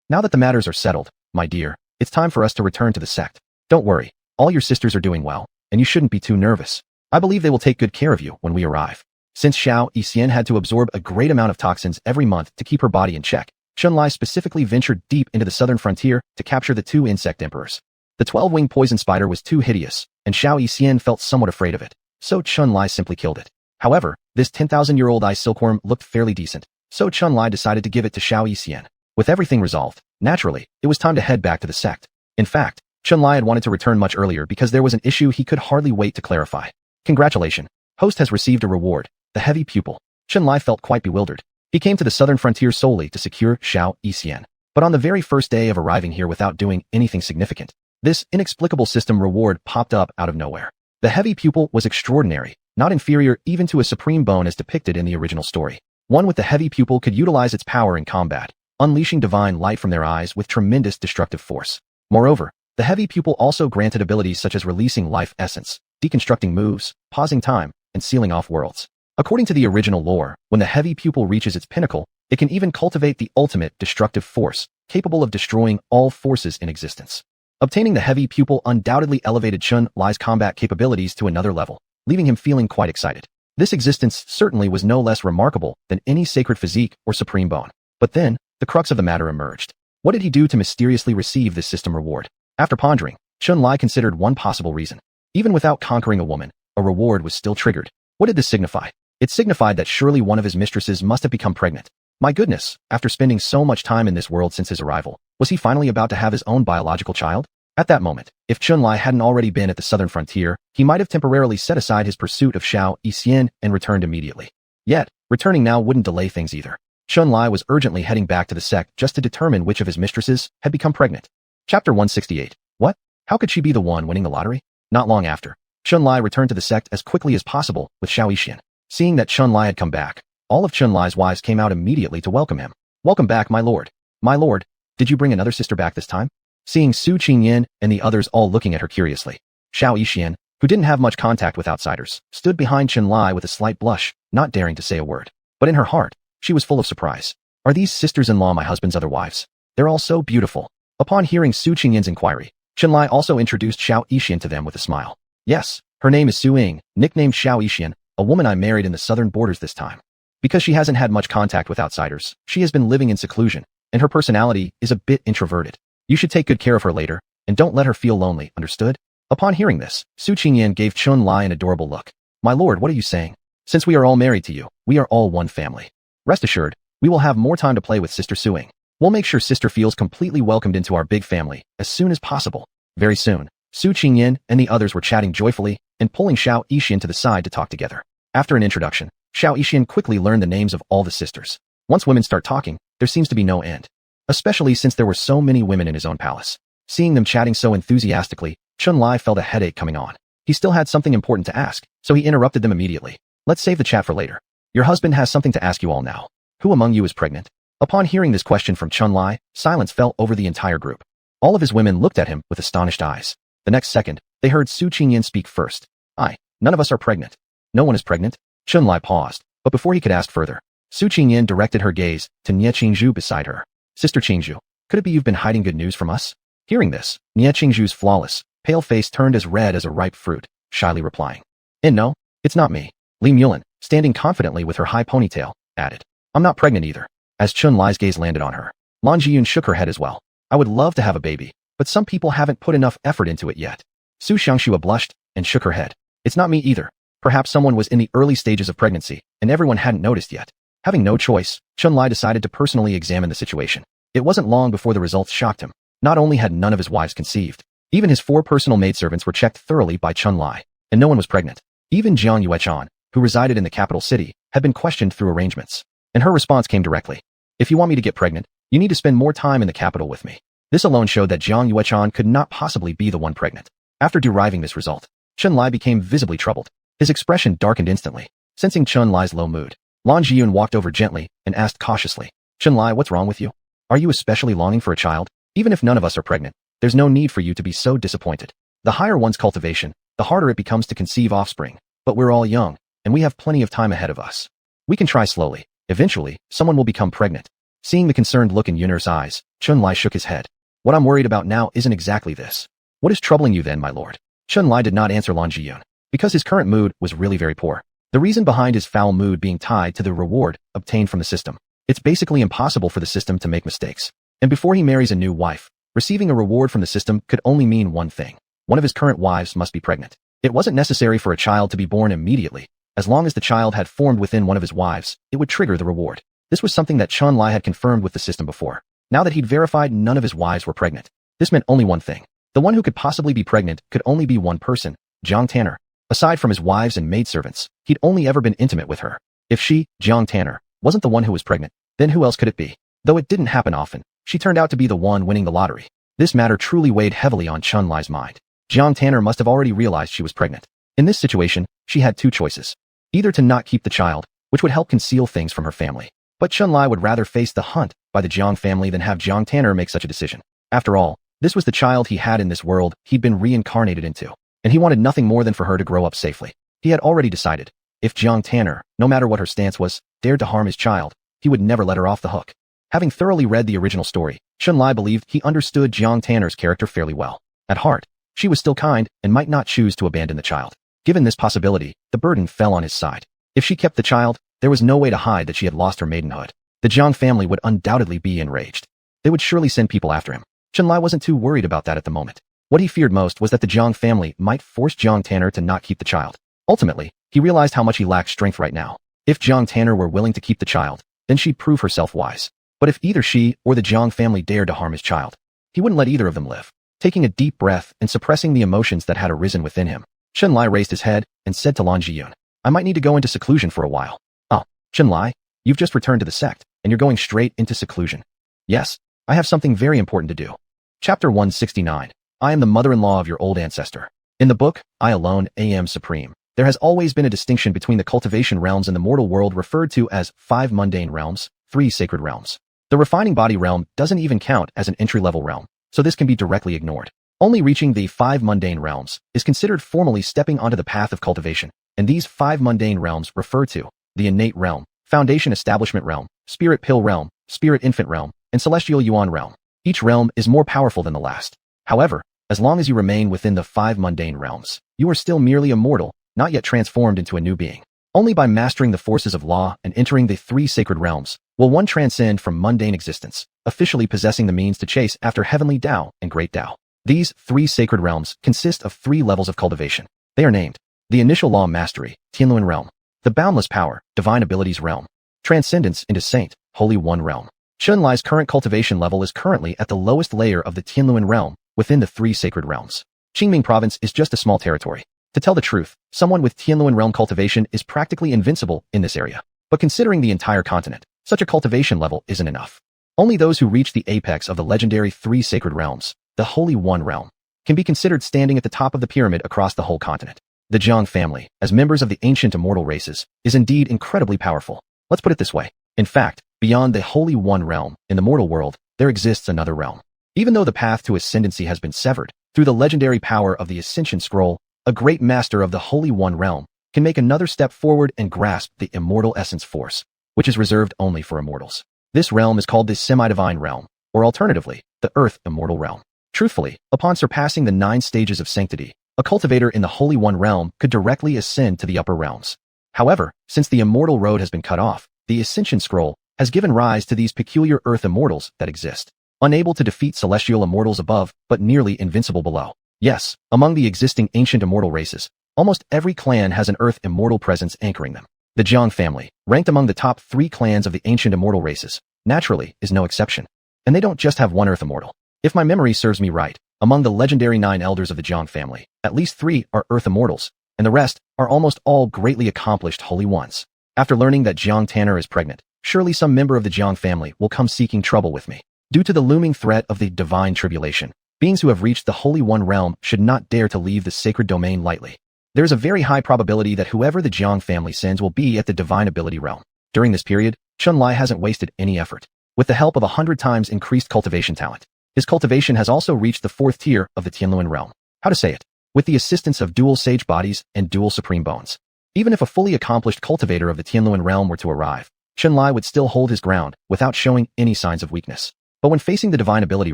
Now that the matters are settled, my dear, it's time for us to return to the sect. Don't worry, all your sisters are doing well, and you shouldn't be too nervous. I believe they will take good care of you when we arrive. Since Ye Tian had to absorb a great amount of toxins every month to keep her body in check, Chun Lai specifically ventured deep into the southern frontier to capture the two insect emperors. The 12-winged poison spider was too hideous, and Ye Tian felt somewhat afraid of it, so Chun Lai simply killed it. However, this 10,000-year-old ice silkworm looked fairly decent, so Chun Lai decided to give it to Ye Tian. With everything resolved, naturally, it was time to head back to the sect. In fact, Chun Lai had wanted to return much earlier because there was an issue he could hardly wait to clarify. Congratulations, host has received a reward, the heavy pupil. Chun Lai felt quite bewildered. He came to the southern frontier solely to secure Ye Tian. But on the very first day of arriving here without doing anything significant, this inexplicable system reward popped up out of nowhere. The heavy pupil was extraordinary, not inferior even to a supreme bone as depicted in the original story. One with the heavy pupil could utilize its power in combat, unleashing divine light from their eyes with tremendous destructive force. Moreover, the heavy pupil also granted abilities such as releasing life essence, deconstructing moves, pausing time, and sealing off worlds. According to the original lore, when the heavy pupil reaches its pinnacle, it can even cultivate the ultimate destructive force, capable of destroying all forces in existence. Obtaining the heavy pupil undoubtedly elevated Chun Lai's combat capabilities to another level, leaving him feeling quite excited. This existence certainly was no less remarkable than any sacred physique or supreme bone. But then, the crux of the matter emerged. What did he do to mysteriously receive this system reward? After pondering, Chun Lai considered one possible reason. Even without conquering a woman, a reward was still triggered. What did this signify? It signified that surely one of his mistresses must have become pregnant. My goodness, after spending so much time in this world since his arrival, was he finally about to have his own biological child? At that moment, if Chunlai hadn't already been at the southern frontier, he might have temporarily set aside his pursuit of Ye Tian and returned immediately. Yet, returning now wouldn't delay things either. Chunlai was urgently heading back to the sect just to determine which of his mistresses had become pregnant. Chapter 168. What? How could she be the one winning the lottery? Not long after, Chunlai returned to the sect as quickly as possible with Ye Tian. Seeing that Chunlai had come back, all of Chunlai's wives came out immediately to welcome him. Welcome back, my lord. My lord, did you bring another sister back this time? Seeing Su Ching Yen and the others all looking at her curiously, Ye Tian, who didn't have much contact with outsiders, stood behind Chunlai with a slight blush, not daring to say a word. But in her heart, she was full of surprise. Are these sisters-in-law my husband's other wives? They're all so beautiful. Upon hearing Su Ching Yen's inquiry, Chunlai also introduced Ye Tian to them with a smile. Yes, her name is Su Ying, nicknamed Ye Tian, a woman I married in the southern borders this time. Because she hasn't had much contact with outsiders, she has been living in seclusion, and her personality is a bit introverted. You should take good care of her later, and don't let her feel lonely, understood? Upon hearing this, Su Ching Yen gave Chunlai an adorable look. My lord, what are you saying? Since we are all married to you, we are all one family. Rest assured, we will have more time to play with Sister Su Ying. We'll make sure Sister feels completely welcomed into our big family as soon as possible. Very soon, Su Ching Yen and the others were chatting joyfully and pulling Ye Tian to the side to talk together. After an introduction, Ye Tian quickly learned the names of all the sisters. Once women start talking, there seems to be no end. Especially since there were so many women in his own palace. Seeing them chatting so enthusiastically, Chunlai felt a headache coming on. He still had something important to ask, so he interrupted them immediately. Let's save the chat for later. Your husband has something to ask you all now. Who among you is pregnant? Upon hearing this question from Chunlai, silence fell over the entire group. All of his women looked at him with astonished eyes. The next second, they heard Su Ching Yen speak first. None of us are pregnant. No one is pregnant. Chunlai paused, but before he could ask further, Su Ching Yen directed her gaze to Ye Qingzhu beside her. Sister Qingzhu, could it be you've been hiding good news from us? Hearing this, Ye Qingzhu's flawless, pale face turned as red as a ripe fruit, shyly replying. And no, it's not me. Li Mulin, standing confidently with her high ponytail, added. I'm not pregnant either. As Chunlai's gaze landed on her, Lan Jiyun shook her head as well. I would love to have a baby, but some people haven't put enough effort into it yet. Su Xiangxua blushed and shook her head. It's not me either. Perhaps someone was in the early stages of pregnancy, and everyone hadn't noticed yet. Having no choice, Chunlai decided to personally examine the situation. It wasn't long before the results shocked him. Not only had none of his wives conceived, even his 4 personal maidservants were checked thoroughly by Chunlai, and no one was pregnant. Even Jiang Yuechan, who resided in the capital city, had been questioned through arrangements. And her response came directly. If you want me to get pregnant, you need to spend more time in the capital with me. This alone showed that Jiang Yuechan could not possibly be the one pregnant. After deriving this result, Chunlai became visibly troubled. His expression darkened instantly. Sensing Chunlai's low mood, Lan Jiyun walked over gently and asked cautiously, Chunlai, what's wrong with you? Are you especially longing for a child? Even if none of us are pregnant, there's no need for you to be so disappointed. The higher one's cultivation, the harder it becomes to conceive offspring. But we're all young, and we have plenty of time ahead of us. We can try slowly. Eventually, someone will become pregnant. Seeing the concerned look in Yun'er's eyes, Chunlai shook his head. What I'm worried about now isn't exactly this. What is troubling you then, my lord? Chunlai did not answer Lan Jiyun, because his current mood was really very poor. The reason behind his foul mood being tied to the reward obtained from the system. It's basically impossible for the system to make mistakes. And before he marries a new wife, receiving a reward from the system could only mean one thing. One of his current wives must be pregnant. It wasn't necessary for a child to be born immediately. As long as the child had formed within one of his wives, it would trigger the reward. This was something that Chunlai had confirmed with the system before. Now that he'd verified none of his wives were pregnant, this meant only one thing. The one who could possibly be pregnant could only be one person, Jiang Tanner. Aside from his wives and maidservants, he'd only ever been intimate with her. If she, Jiang Tanner, wasn't the one who was pregnant, then who else could it be? Though it didn't happen often, she turned out to be the one winning the lottery. This matter truly weighed heavily on Chunlai's mind. Jiang Tanner must have already realized she was pregnant. In this situation, she had 2 choices. Either to not keep the child, which would help conceal things from her family. But Chunlai would rather face the hunt by the Jiang family than have Jiang Tanner make such a decision. After all, this was the child he had in this world he'd been reincarnated into, and he wanted nothing more than for her to grow up safely. He had already decided, if Jiang Tanner, no matter what her stance was, dared to harm his child, he would never let her off the hook. Having thoroughly read the original story, Chunlai believed he understood Jiang Tanner's character fairly well. At heart, she was still kind and might not choose to abandon the child. Given this possibility, the burden fell on his side. If she kept the child, there was no way to hide that she had lost her maidenhood. The Jiang family would undoubtedly be enraged. They would surely send people after him. Chunlai wasn't too worried about that at the moment. What he feared most was that the Jiang family might force Jiang Tanner to not keep the child. Ultimately, he realized how much he lacked strength right now. If Jiang Tanner were willing to keep the child, then she'd prove herself wise. But if either she or the Jiang family dared to harm his child, he wouldn't let either of them live. taking a deep breath and suppressing the emotions that had arisen within him. Xunlai raised his head and said to Lan Jiyun, I might need to go into seclusion for a while. Oh, Xunlai, you've just returned to the sect, and you're going straight into seclusion. Yes, I have something very important to do. Chapter 169. I am the mother-in-law of your old ancestor. In the book, I alone am supreme. There has always been a distinction between the cultivation realms and the mortal world referred to as 5 mundane realms, 3 sacred realms. The refining body realm doesn't even count as an entry-level realm, so this can be directly ignored. Only reaching the 5 mundane realms is considered formally stepping onto the path of cultivation, and these 5 mundane realms refer to the innate realm, foundation establishment realm, spirit pill realm, spirit infant realm, and celestial yuan realm. Each realm is more powerful than the last. However, as long as you remain within the 5 mundane realms, you are still merely a mortal, not yet transformed into a new being. Only by mastering the forces of law and entering the 3 sacred realms will one transcend from mundane existence, officially possessing the means to chase after heavenly Tao and great Tao. These 3 sacred realms consist of 3 levels of cultivation. They are named the initial law mastery, Tianluan realm, the boundless power, divine abilities realm, transcendence into saint, holy one realm. Xunlai's current cultivation level is currently at the lowest layer of the Tianluan realm within the 3 sacred realms. Qingming province is just a small territory. To tell the truth, someone with Tianluan realm cultivation is practically invincible in this area. But considering the entire continent, such a cultivation level isn't enough. Only those who reach the apex of the legendary 3 sacred realms, the Holy One realm, can be considered standing at the top of the pyramid across the whole continent. The Jang family, as members of the ancient immortal races, is indeed incredibly powerful. Let's put it this way. In fact, beyond the Holy One realm, in the mortal world, there exists another realm. Even though the path to ascendancy has been severed, through the legendary power of the Ascension Scroll, a great master of the Holy One realm can make another step forward and grasp the immortal essence force, which is reserved only for immortals. This realm is called the semi-divine realm, or alternatively, the Earth Immortal realm. Truthfully, upon surpassing the 9 stages of sanctity, a cultivator in the Holy One realm could directly ascend to the upper realms. However, since the immortal road has been cut off, the Ascension Scroll has given rise to these peculiar Earth Immortals that exist, unable to defeat celestial immortals above, but nearly invincible below. Yes, among the existing ancient immortal races, almost every clan has an Earth Immortal presence anchoring them. The Jang family, ranked among the top 3 clans of the ancient immortal races, naturally is no exception. And they don't just have one Earth Immortal. If my memory serves me right, among the legendary 9 elders of the Jang family, at least 3 are Earth Immortals, and the rest are almost all greatly accomplished Holy Ones. After learning that Jiang Tanner is pregnant, surely some member of the Jang family will come seeking trouble with me. Due to the looming threat of the divine tribulation, beings who have reached the Holy One realm should not dare to leave the sacred domain lightly. There is a very high probability that whoever the Jiang family sends will be at the divine ability realm. During this period, Xunlai hasn't wasted any effort. With the help of 100 times increased cultivation talent, his cultivation has also reached the 4th tier of the Tianluan realm. How to say it? With the assistance of dual sage bodies and dual supreme bones. Even if a fully accomplished cultivator of the Tianluan realm were to arrive, Xunlai would still hold his ground without showing any signs of weakness. But when facing the divine ability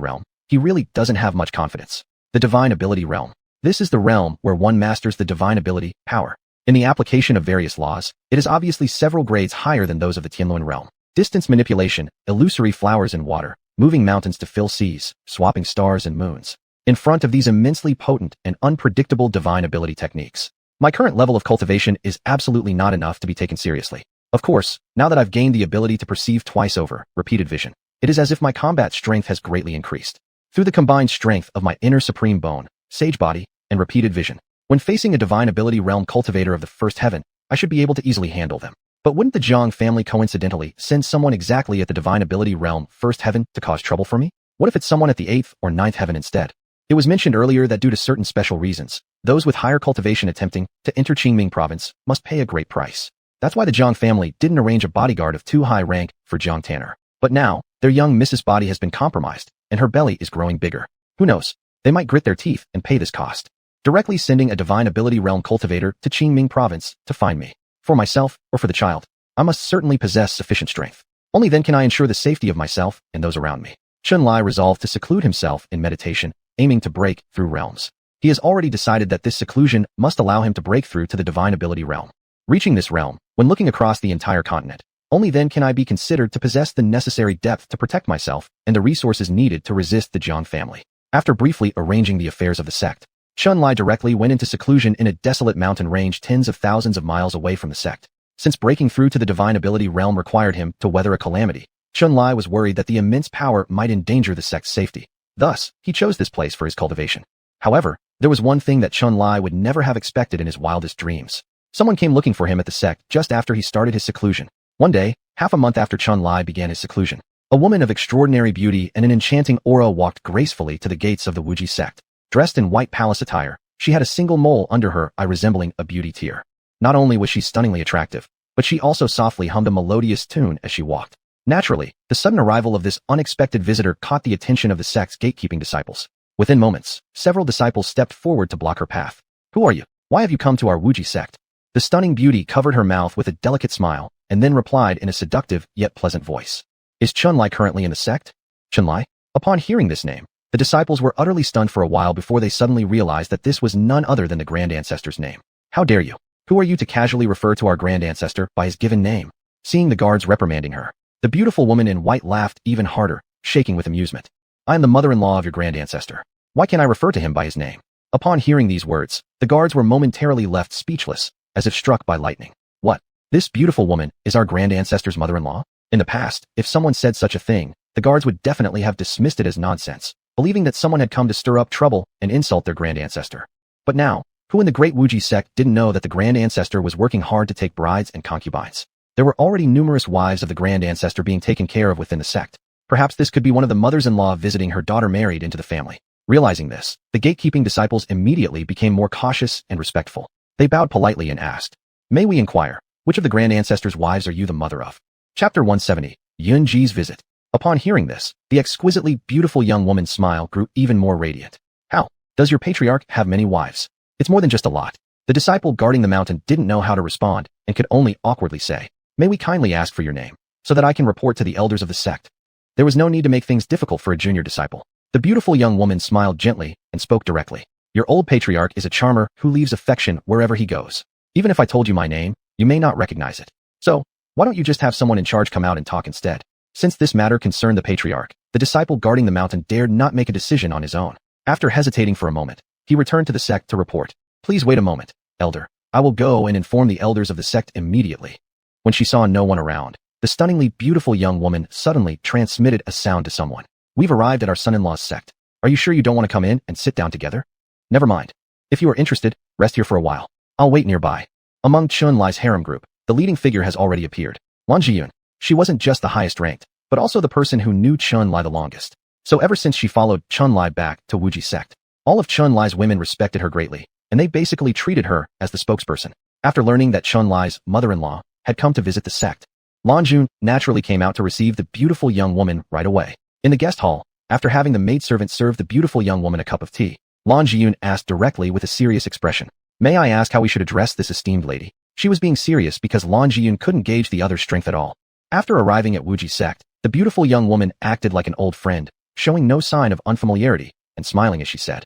realm, he really doesn't have much confidence. The divine ability realm. This is the realm where one masters the divine ability, power. In the application of various laws, it is obviously several grades higher than those of the Tianluan realm. Distance manipulation, illusory flowers in water, moving mountains to fill seas, swapping stars and moons. In front of these immensely potent and unpredictable divine ability techniques, my current level of cultivation is absolutely not enough to be taken seriously. Of course, now that I've gained the ability to perceive twice over, repeated vision, it is as if my combat strength has greatly increased. Through the combined strength of my inner supreme bone, sage body, and repeated vision, when facing a divine ability realm cultivator of the first heaven, I should be able to easily handle them. But wouldn't the Jang family coincidentally send someone exactly at the divine ability realm first heaven to cause trouble for me? What if it's someone at the 8th or 9th heaven instead? It was mentioned earlier that due to certain special reasons, those with higher cultivation attempting to enter Qingming province must pay a great price. That's why the Jang family didn't arrange a bodyguard of too high rank for Jiang Tanner. But now, their young Mrs. body has been compromised, and her belly is growing bigger. Who knows? They might grit their teeth and pay this cost. Directly sending a divine ability realm cultivator to Qingming province to find me. For myself, or for the child, I must certainly possess sufficient strength. Only then can I ensure the safety of myself and those around me. Xunlai resolved to seclude himself in meditation, aiming to break through realms. He has already decided that this seclusion must allow him to break through to the divine ability realm. Reaching this realm, when looking across the entire continent, only then can I be considered to possess the necessary depth to protect myself and the resources needed to resist the Jiang family. After briefly arranging the affairs of the sect, Xunlai directly went into seclusion in a desolate mountain range tens of thousands of miles away from the sect. Since breaking through to the divine ability realm required him to weather a calamity, Xunlai was worried that the immense power might endanger the sect's safety. Thus, he chose this place for his cultivation. However, there was one thing that Chun Lai would never have expected in his wildest dreams. Someone came looking for him at the sect just after he started his seclusion. One day, half a month after Chun Lai began his seclusion, a woman of extraordinary beauty and an enchanting aura walked gracefully to the gates of the Wuji sect. Dressed in white palace attire, she had a single mole under her eye resembling a beauty tear. Not only was she stunningly attractive, but she also softly hummed a melodious tune as she walked. Naturally, the sudden arrival of this unexpected visitor caught the attention of the sect's gatekeeping disciples. Within moments, several disciples stepped forward to block her path. "Who are you? Why have you come to our Wuji sect?" The stunning beauty covered her mouth with a delicate smile, and then replied in a seductive yet pleasant voice. "Is Chun Lai currently in the sect?" Chun Lai? Upon hearing this name, the disciples were utterly stunned for a while before they suddenly realized that this was none other than the Grand Ancestor's name. "How dare you? Who are you to casually refer to our Grand Ancestor by his given name?" Seeing the guards reprimanding her, the beautiful woman in white laughed even harder, shaking with amusement. "I am the mother-in-law of your Grand Ancestor. Why can't I refer to him by his name?" Upon hearing these words, the guards were momentarily left speechless, as if struck by lightning. What? This beautiful woman is our Grand Ancestor's mother-in-law? In the past, if someone said such a thing, the guards would definitely have dismissed it as nonsense, believing that someone had come to stir up trouble and insult their Grand Ancestor. But now, who in the great Wuji sect didn't know that the Grand Ancestor was working hard to take brides and concubines? There were already numerous wives of the Grand Ancestor being taken care of within the sect. Perhaps this could be one of the mothers-in-law visiting her daughter married into the family. Realizing this, the gatekeeping disciples immediately became more cautious and respectful. They bowed politely and asked, "May we inquire, which of the Grand Ancestor's wives are you the mother of?" Chapter 170, Yunji's Visit. Upon hearing this, the exquisitely beautiful young woman's smile grew even more radiant. "How? Does your patriarch have many wives?" "It's more than just a lot." The disciple guarding the mountain didn't know how to respond and could only awkwardly say, "May we kindly ask for your name, so that I can report to the elders of the sect?" There was no need to make things difficult for a junior disciple. The beautiful young woman smiled gently and spoke directly. "Your old patriarch is a charmer who leaves affection wherever he goes. Even if I told you my name, you may not recognize it. So, why don't you just have someone in charge come out and talk instead?" Since this matter concerned the patriarch, the disciple guarding the mountain dared not make a decision on his own. After hesitating for a moment, he returned to the sect to report. "Please wait a moment, elder. I will go and inform the elders of the sect immediately." When she saw no one around, the stunningly beautiful young woman suddenly transmitted a sound to someone. "We've arrived at our son-in-law's sect. Are you sure you don't want to come in and sit down together?" "Never mind. If you are interested, rest here for a while. I'll wait nearby." Among Chun Lai's harem group, the leading figure has already appeared. Lan Jiyun. She wasn't just the highest ranked, but also the person who knew Chun Lai the longest. So ever since she followed Chun Lai back to Wuji sect, all of Chun Lai's women respected her greatly, and they basically treated her as the spokesperson. After learning that Chun Lai's mother-in-law had come to visit the sect, Lan Jun naturally came out to receive the beautiful young woman right away. In the guest hall, after having the maidservant serve the beautiful young woman a cup of tea, Lan Jiyun asked directly with a serious expression, "May I ask how we should address this esteemed lady?" She was being serious because Lan Jiyun couldn't gauge the other's strength at all. After arriving at Wuji sect, the beautiful young woman acted like an old friend, showing no sign of unfamiliarity, and smiling as she said,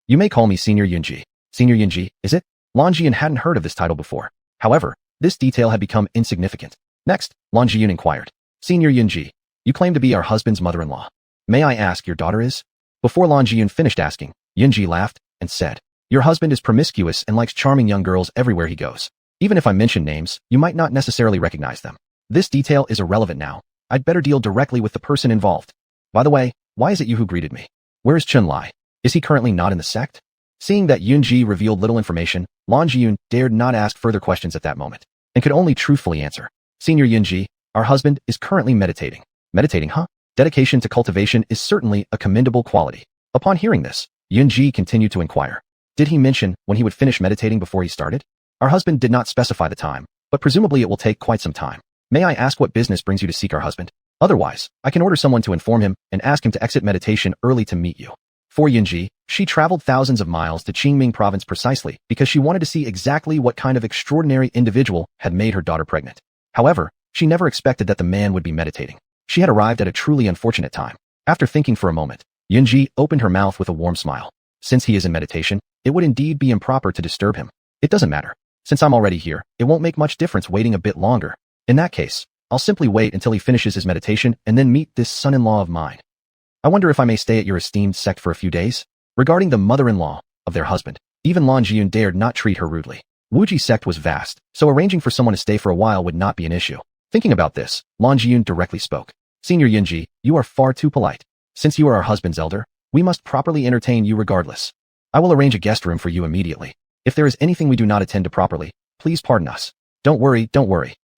"You may call me Senior Yunji." "Senior Yunji, is it?" Lan Jiyun hadn't heard of this title before. However, this detail had become insignificant. Next, Lan Jiyun inquired, "Senior Yunji, you claim to be our husband's mother-in-law. May I ask your daughter is?" Before Lan Jiyun finished asking, Yunji laughed and said, "Your husband is promiscuous and likes charming young girls everywhere he goes. Even if I mention names, you might not necessarily recognize them. This detail is irrelevant now. I'd better deal directly with the person involved. By the way, why is it you who greeted me? Where is Chun Lai? Is he currently not in the sect?" Seeing that Yunji revealed little information, Lan Jiyun dared not ask further questions at that moment, and could only truthfully answer, "Senior Yunji, our husband is currently meditating." "Meditating, huh?" Dedication to cultivation is certainly a commendable quality. Upon hearing this, Yunji continued to inquire, "Did he mention when he would finish meditating before he started?" "Our husband did not specify the time, but presumably it will take quite some time. May I ask what business brings you to seek our husband? Otherwise, I can order someone to inform him and ask him to exit meditation early to meet you." For Yunji, she traveled thousands of miles to Qingming province precisely because she wanted to see exactly what kind of extraordinary individual had made her daughter pregnant. However, she never expected that the man would be meditating. She had arrived at a truly unfortunate time. After thinking for a moment, Yunji opened her mouth with a warm smile. Since he is in meditation, it would indeed be improper to disturb him. "It doesn't matter. Since I'm already here, it won't make much difference waiting a bit longer. In that case, I'll simply wait until he finishes his meditation and then meet this son-in-law of mine. I wonder if I may stay at your esteemed sect for a few days?" Regarding the mother-in-law of their husband, even Lan Jiyun dared not treat her rudely. Wuji sect was vast, so arranging for someone to stay for a while would not be an issue. Thinking about this, Lan Jiyun directly spoke. "Senior Yunji, you are far too polite. Since you are our husband's elder, We must properly entertain you regardless. I will arrange a guest room for you immediately. If there is anything we do not attend to properly, please pardon us. Don't worry.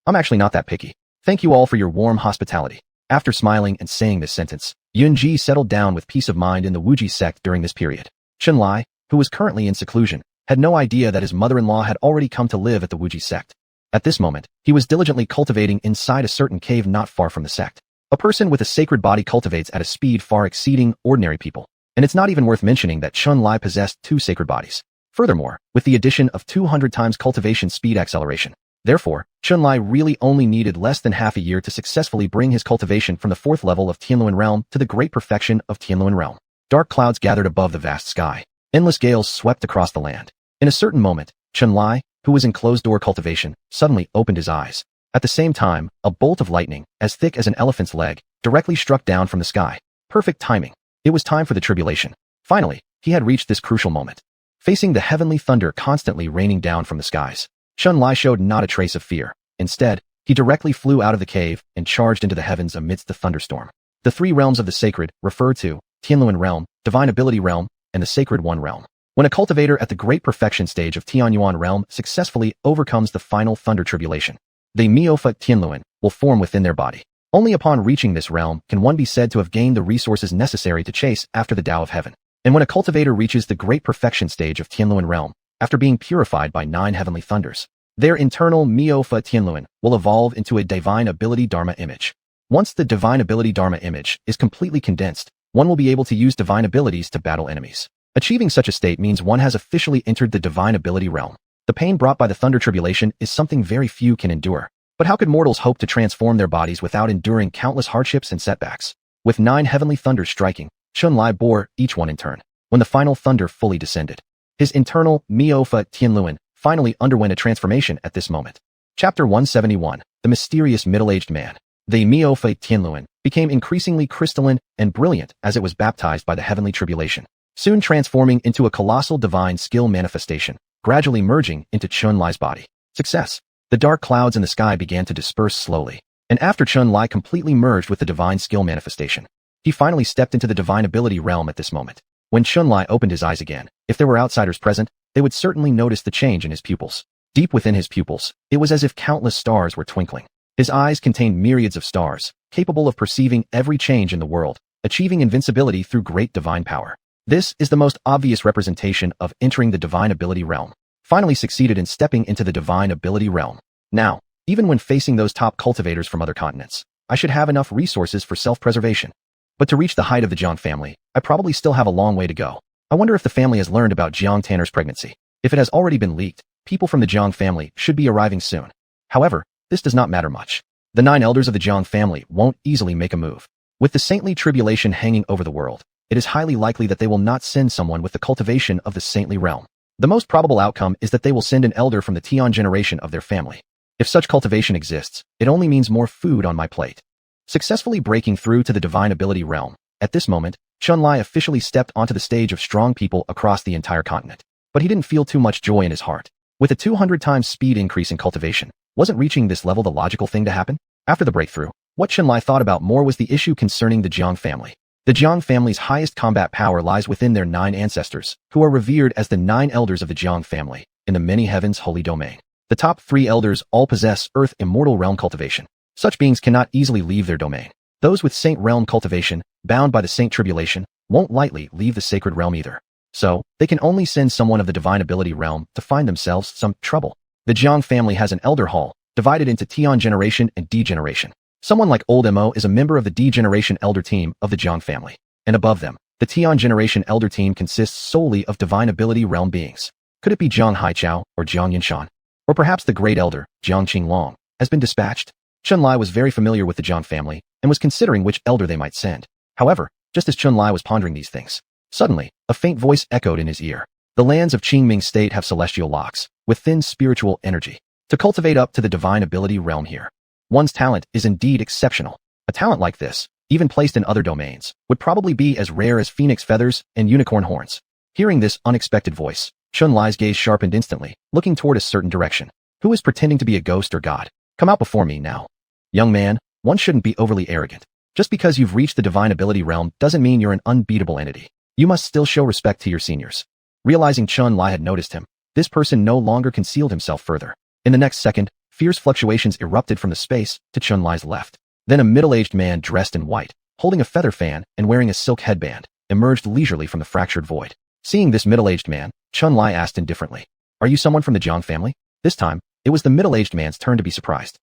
I'm actually not that picky. Thank you all for your warm hospitality. After smiling and saying this sentence, Yunji settled down with peace of mind in the Wuji sect during this period. Chunlai, who was currently in seclusion, had no idea that his mother-in-law had already come to live at the Wuji sect. At this moment, he was diligently cultivating inside a certain cave not far from the sect. A person with a sacred body cultivates at a speed far exceeding ordinary people. And it's not even worth mentioning that Chunlai possessed 2 sacred bodies. Furthermore, with the addition of 200 times cultivation speed acceleration. Therefore, Chunlai really only needed less than half a year to successfully bring his cultivation from the 4th level of Tianluan realm to the great perfection of Tianluan realm. Dark clouds gathered above the vast sky. Endless gales swept across the land. In a certain moment, Chunlai, who was in closed-door cultivation, suddenly opened his eyes. At the same time, a bolt of lightning, as thick as an elephant's leg, directly struck down from the sky. Perfect timing. It was time for the tribulation. Finally, he had reached this crucial moment. Facing the heavenly thunder constantly raining down from the skies, Chunlai showed not a trace of fear. Instead, he directly flew out of the cave and charged into the heavens amidst the thunderstorm. The 3 realms of the sacred refer to Tianluan realm, divine ability realm, and the sacred one realm. When a cultivator at the great perfection stage of Tianyuan realm successfully overcomes the final thunder tribulation, the Miofa Tianluan will form within their body. Only upon reaching this realm can one be said to have gained the resources necessary to chase after the Tao of heaven. And when a cultivator reaches the great perfection stage of Tianluan realm, after being purified by 9 heavenly thunders, their internal Miofa Tianluan will evolve into a divine ability Dharma image. Once the divine ability Dharma image is completely condensed, one will be able to use divine abilities to battle enemies. Achieving such a state means one has officially entered the divine ability realm. The pain brought by the thunder tribulation is something very few can endure. But how could mortals hope to transform their bodies without enduring countless hardships and setbacks? With 9 heavenly thunders striking, Chunlai bore each one in turn. When the final thunder fully descended, his internal Miofa Tianluan finally underwent a transformation at this moment. Chapter 171, The Mysterious Middle-Aged Man. The Miofa Tianluan became increasingly crystalline and brilliant as it was baptized by the heavenly tribulation, soon transforming into a colossal divine skill manifestation, gradually merging into Chunlai's body. Success. The dark clouds in the sky began to disperse slowly, and after Chunlai completely merged with the divine skill manifestation, he finally stepped into the divine ability realm at this moment. When Chunlai opened his eyes again, if there were outsiders present, they would certainly notice the change in his pupils. Deep within his pupils, it was as if countless stars were twinkling. His eyes contained myriads of stars, capable of perceiving every change in the world, achieving invincibility through great divine power. This is the most obvious representation of entering the divine ability realm. Finally succeeded in stepping into the divine ability realm. Now, even when facing those top cultivators from other continents, I should have enough resources for self-preservation. But to reach the height of the Jang family, I probably still have a long way to go. I wonder if the family has learned about Jiang Tanner's pregnancy. If it has already been leaked, people from the Jang family should be arriving soon. However, this does not matter much. The 9 elders of the Jang family won't easily make a move. With the saintly tribulation hanging over the world, it is highly likely that they will not send someone with the cultivation of the saintly realm. The most probable outcome is that they will send an elder from the Tian generation of their family. If such cultivation exists, it only means more food on my plate. Successfully breaking through to the divine ability realm, at this moment, Chunlai officially stepped onto the stage of strong people across the entire continent. But he didn't feel too much joy in his heart. With a 200 times speed increase in cultivation, wasn't reaching this level the logical thing to happen? After the breakthrough, what Chunlai thought about more was the issue concerning the Jiang family. The Jiang family's highest combat power lies within their 9 ancestors, who are revered as the 9 elders of the Jiang family, in the many heavens holy domain. The top 3 elders all possess earth immortal realm cultivation. Such beings cannot easily leave their domain. Those with saint realm cultivation, bound by the saint tribulation, won't lightly leave the sacred realm either. So, they can only send someone of the divine ability realm to find themselves some trouble. The Jiang family has an elder hall, divided into Tian generation and D generation. Someone like Old Mo is a member of the D generation elder team of the Jiang family. And above them, the Tian generation elder team consists solely of divine ability realm beings. Could it be Jiang Haichao or Jiang Yinshan? Or perhaps the great elder, Jiang Qinglong, has been dispatched? Chunlai was very familiar with the Jiang family and was considering which elder they might send. However, just as Chunlai was pondering these things, suddenly, a faint voice echoed in his ear. The lands of Qingming State have celestial locks, with thin spiritual energy, to cultivate up to the divine ability realm here. One's talent is indeed exceptional. A talent like this, even placed in other domains, would probably be as rare as phoenix feathers and unicorn horns. Hearing this unexpected voice, Chunlai's gaze sharpened instantly, looking toward a certain direction. Who is pretending to be a ghost or god? Come out before me now. Young man, one shouldn't be overly arrogant. Just because you've reached the divine ability realm doesn't mean you're an unbeatable entity. You must still show respect to your seniors. Realizing Chun Li had noticed him, this person no longer concealed himself further. In the next second, fierce fluctuations erupted from the space to Chun Li's left. Then a middle-aged man dressed in white, holding a feather fan and wearing a silk headband, emerged leisurely from the fractured void. Seeing this middle-aged man, Chun Li asked indifferently, "Are you someone from the Jang family?" This time, it was the middle-aged man's turn to be surprised.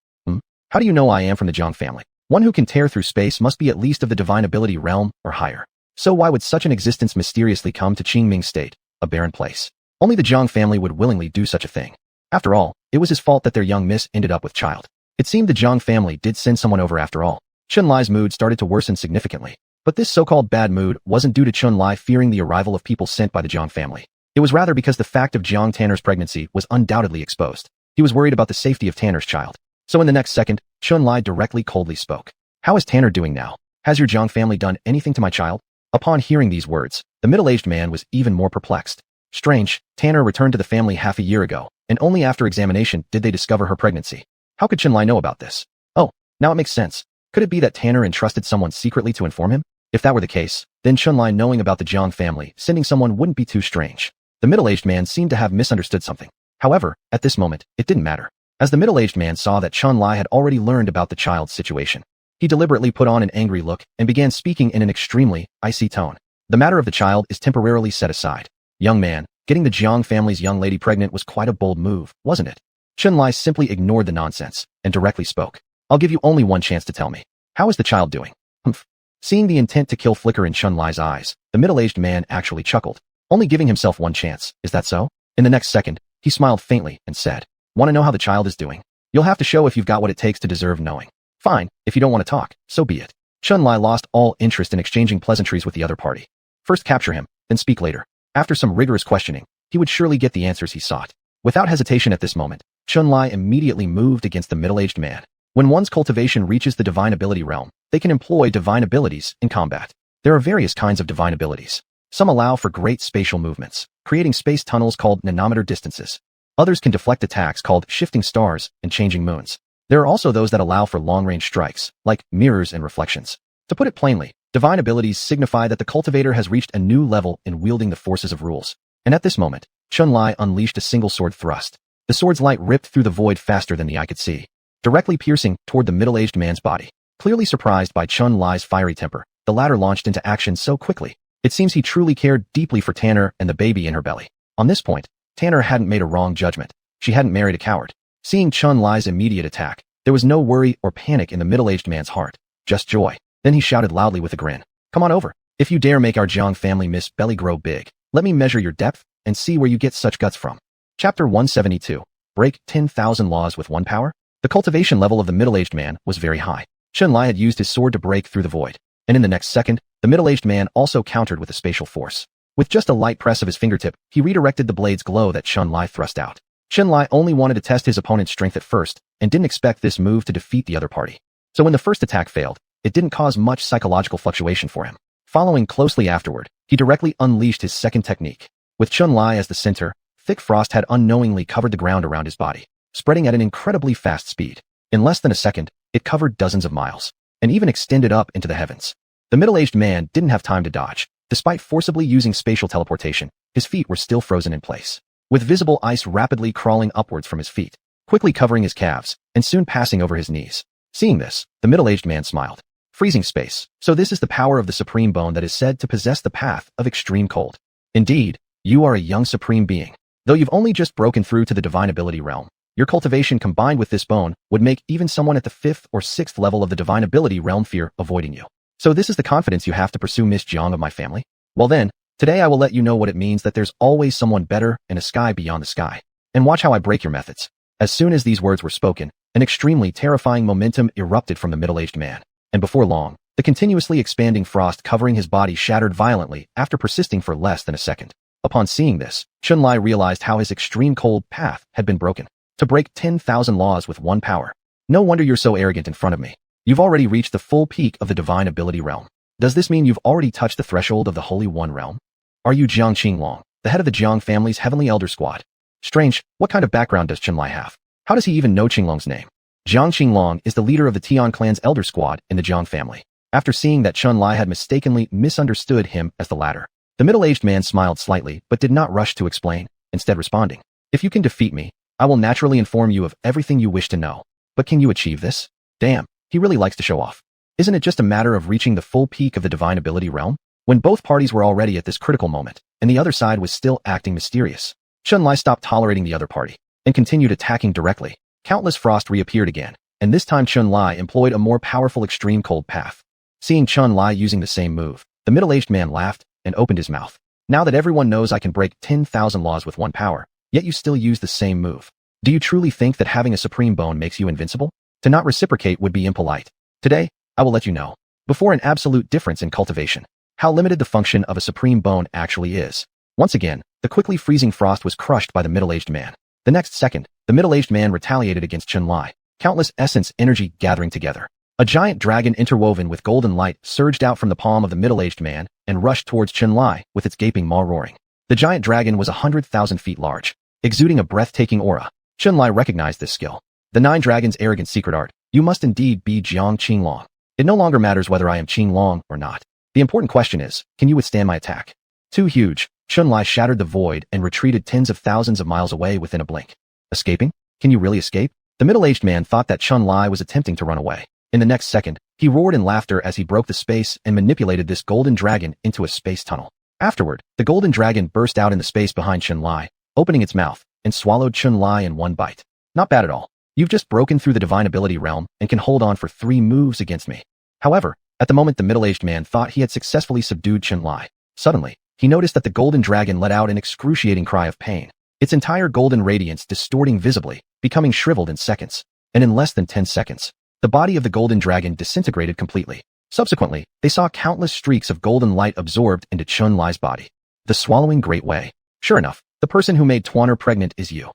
How do you know I am from the Jang family? One who can tear through space must be at least of the divine ability realm or higher. So why would such an existence mysteriously come to Qingming State, a barren place? Only the Jang family would willingly do such a thing. After all, it was his fault that their young miss ended up with child. It seemed the Jang family did send someone over after all. Chun Li's mood started to worsen significantly. But this so-called bad mood wasn't due to Chun Li fearing the arrival of people sent by the Jang family. It was rather because the fact of Jiang Tanner's pregnancy was undoubtedly exposed. He was worried about the safety of Tanner's child. So in the next second, Chun Li directly coldly spoke. "How is Tanner doing now? Has your Jang family done anything to my child?" Upon hearing these words, the middle-aged man was even more perplexed. Strange, Tanner returned to the family half a year ago, and only after examination did they discover her pregnancy. How could Chun Li know about this? Oh, now it makes sense. Could it be that Tanner entrusted someone secretly to inform him? If that were the case, then Chun Li knowing about the Jiang family sending someone wouldn't be too strange. The middle-aged man seemed to have misunderstood something. However, at this moment, it didn't matter. As the middle-aged man saw that Chun Li had already learned about the child's situation, he deliberately put on an angry look and began speaking in an extremely icy tone. "The matter of the child is temporarily set aside. Young man, getting the Jiang family's young lady pregnant was quite a bold move, wasn't it?" Chun Li simply ignored the nonsense and directly spoke. "I'll give you only one chance to tell me. How is the child doing?" Humph. Seeing the intent to kill flicker in Chun Li's eyes, the middle-aged man actually chuckled. Only giving himself one chance, is that so? In the next second, he smiled faintly and said, "Want to know how the child is doing? You'll have to show if you've got what it takes to deserve knowing. Fine, if you don't want to talk, so be it." Chun Li lost all interest in exchanging pleasantries with the other party. First capture him, then speak later. After some rigorous questioning, he would surely get the answers he sought. Without hesitation at this moment, Chun Li immediately moved against the middle-aged man. When one's cultivation reaches the divine ability realm, they can employ divine abilities in combat. There are various kinds of divine abilities. Some allow for great spatial movements, creating space tunnels called nanometer distances. Others can deflect attacks called shifting stars and changing moons. There are also those that allow for long-range strikes, like mirrors and reflections. To put it plainly, divine abilities signify that the cultivator has reached a new level in wielding the forces of rules. And at this moment, Chun Li unleashed a single sword thrust. The sword's light ripped through the void faster than the eye could see, directly piercing toward the middle-aged man's body. Clearly surprised by Chun Li's fiery temper, the latter launched into action so quickly. It seems he truly cared deeply for Tanner and the baby in her belly. On this point, Tanner hadn't made a wrong judgment. She hadn't married a coward. Seeing Chun Li's immediate attack, there was no worry or panic in the middle-aged man's heart, just joy. Then he shouted loudly with a grin, "Come on over. If you dare make our Jiang family miss belly grow big, let me measure your depth and see where you get such guts from." Chapter 172. Break 10,000 laws with one power? The cultivation level of the middle-aged man was very high. Chun Li had used his sword to break through the void, and in the next second, the middle-aged man also countered with a spatial force. With just a light press of his fingertip, he redirected the blade's glow that Chun Li thrust out. Chun Li only wanted to test his opponent's strength at first, and didn't expect this move to defeat the other party. So when the first attack failed, it didn't cause much psychological fluctuation for him. Following closely afterward, he directly unleashed his second technique. With Chun Li as the center, thick frost had unknowingly covered the ground around his body, spreading at an incredibly fast speed. In less than a second, it covered dozens of miles, and even extended up into the heavens. The middle-aged man didn't have time to dodge. Despite forcibly using spatial teleportation, his feet were still frozen in place, with visible ice rapidly crawling upwards from his feet, quickly covering his calves, and soon passing over his knees. Seeing this, the middle-aged man smiled. Freezing space. So this is the power of the supreme bone that is said to possess the path of extreme cold. Indeed, you are a young supreme being. Though you've only just broken through to the divine ability realm, your cultivation combined with this bone would make even someone at the 5th or 6th level of the divine ability realm fear avoiding you. So this is the confidence you have to pursue Miss Jiang of my family? Well then, today I will let you know what it means that there's always someone better and a sky beyond the sky. And watch how I break your methods. As soon as these words were spoken, an extremely terrifying momentum erupted from the middle-aged man. And before long, the continuously expanding frost covering his body shattered violently after persisting for less than a second. Upon seeing this, Chun Li realized how his extreme cold path had been broken. To break 10,000 laws with one power. No wonder you're so arrogant in front of me. You've already reached the full peak of the divine ability realm. Does this mean you've already touched the threshold of the Holy One realm? Are you Jiang Qinglong, the head of the Jiang family's heavenly elder squad? Strange, what kind of background does Chun Li have? How does he even know Qinglong's name? Jiang Qinglong is the leader of the Tian clan's elder squad in the Jiang family. After seeing that Chun Li had mistakenly misunderstood him as the latter, The middle-aged man smiled slightly but did not rush to explain, instead responding, "If you can defeat me, I will naturally inform you of everything you wish to know. But can you achieve this? Damn, he really likes to show off. Isn't it just a matter of reaching the full peak of the divine ability realm?" When both parties were already at this critical moment, and the other side was still acting mysterious, Chun-Li stopped tolerating the other party and continued attacking directly. Countless frost reappeared again, and this time Chun-Li employed a more powerful extreme cold path. Seeing Chun-Li using the same move, the middle-aged man laughed and opened his mouth. "Now that everyone knows I can break 10,000 laws with one power, yet you still use the same move. Do you truly think that having a supreme bone makes you invincible? To not reciprocate would be impolite. Today, I will let you know, before an absolute difference in cultivation, how limited the function of a supreme bone actually is." Once again, the quickly freezing frost was crushed by the middle-aged man. The next second, the middle-aged man retaliated against Chun-Li, countless essence energy gathering together. A giant dragon interwoven with golden light surged out from the palm of the middle-aged man and rushed towards Chun-Li with its gaping maw roaring. The giant dragon was 100,000 feet large, exuding a breathtaking aura. Chun-Li recognized this skill. The Nine Dragons' arrogant secret art. You must indeed be Jiang Qinglong. It no longer matters whether I am Qinglong or not. The important question is, can you withstand my attack? Too huge, Chun-Li shattered the void and retreated tens of thousands of miles away within a blink. Escaping? Can you really escape? The middle-aged man thought that Chun-Li was attempting to run away. In the next second, he roared in laughter as he broke the space and manipulated this golden dragon into a space tunnel. Afterward, the golden dragon burst out in the space behind Chun-Li, opening its mouth, and swallowed Chun-Li in one bite. Not bad at all. You've just broken through the divine ability realm and can hold on for 3 moves against me. However, at the moment the middle-aged man thought he had successfully subdued Chun-Li, suddenly, he noticed that the golden dragon let out an excruciating cry of pain, its entire golden radiance distorting visibly, becoming shriveled in seconds. And in less than 10 seconds, the body of the golden dragon disintegrated completely. Subsequently, they saw countless streaks of golden light absorbed into Chun-Li's body. The swallowing great way. Sure enough, the person who made Tuaner pregnant is you.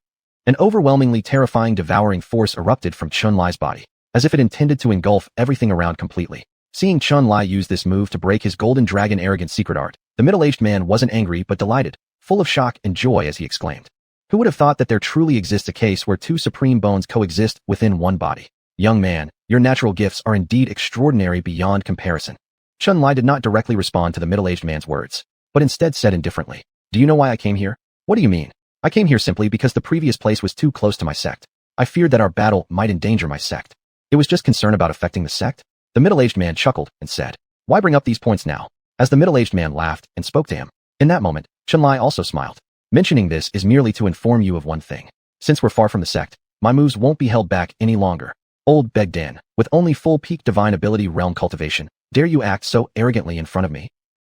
An overwhelmingly terrifying devouring force erupted from Chun-Li's body, as if it intended to engulf everything around completely. Seeing Chun-Li use this move to break his golden dragon arrogant secret art, the middle-aged man wasn't angry but delighted, full of shock and joy as he exclaimed. Who would have thought that there truly exists a case where 2 supreme bones coexist within one body? Young man, your natural gifts are indeed extraordinary beyond comparison. Chun-Li did not directly respond to the middle-aged man's words, but instead said indifferently, "Do you know why I came here?" "What do you mean?" "I came here simply because the previous place was too close to my sect. I feared that our battle might endanger my sect. It was just concern about affecting the sect." The middle-aged man chuckled and said, "Why bring up these points now?" As the middle-aged man laughed and spoke to him. In that moment, Chun-Li also smiled. "Mentioning this is merely to inform you of one thing. Since we're far from the sect, my moves won't be held back any longer. Old Begdan, with only full peak divine ability realm cultivation, dare you act so arrogantly in front of me?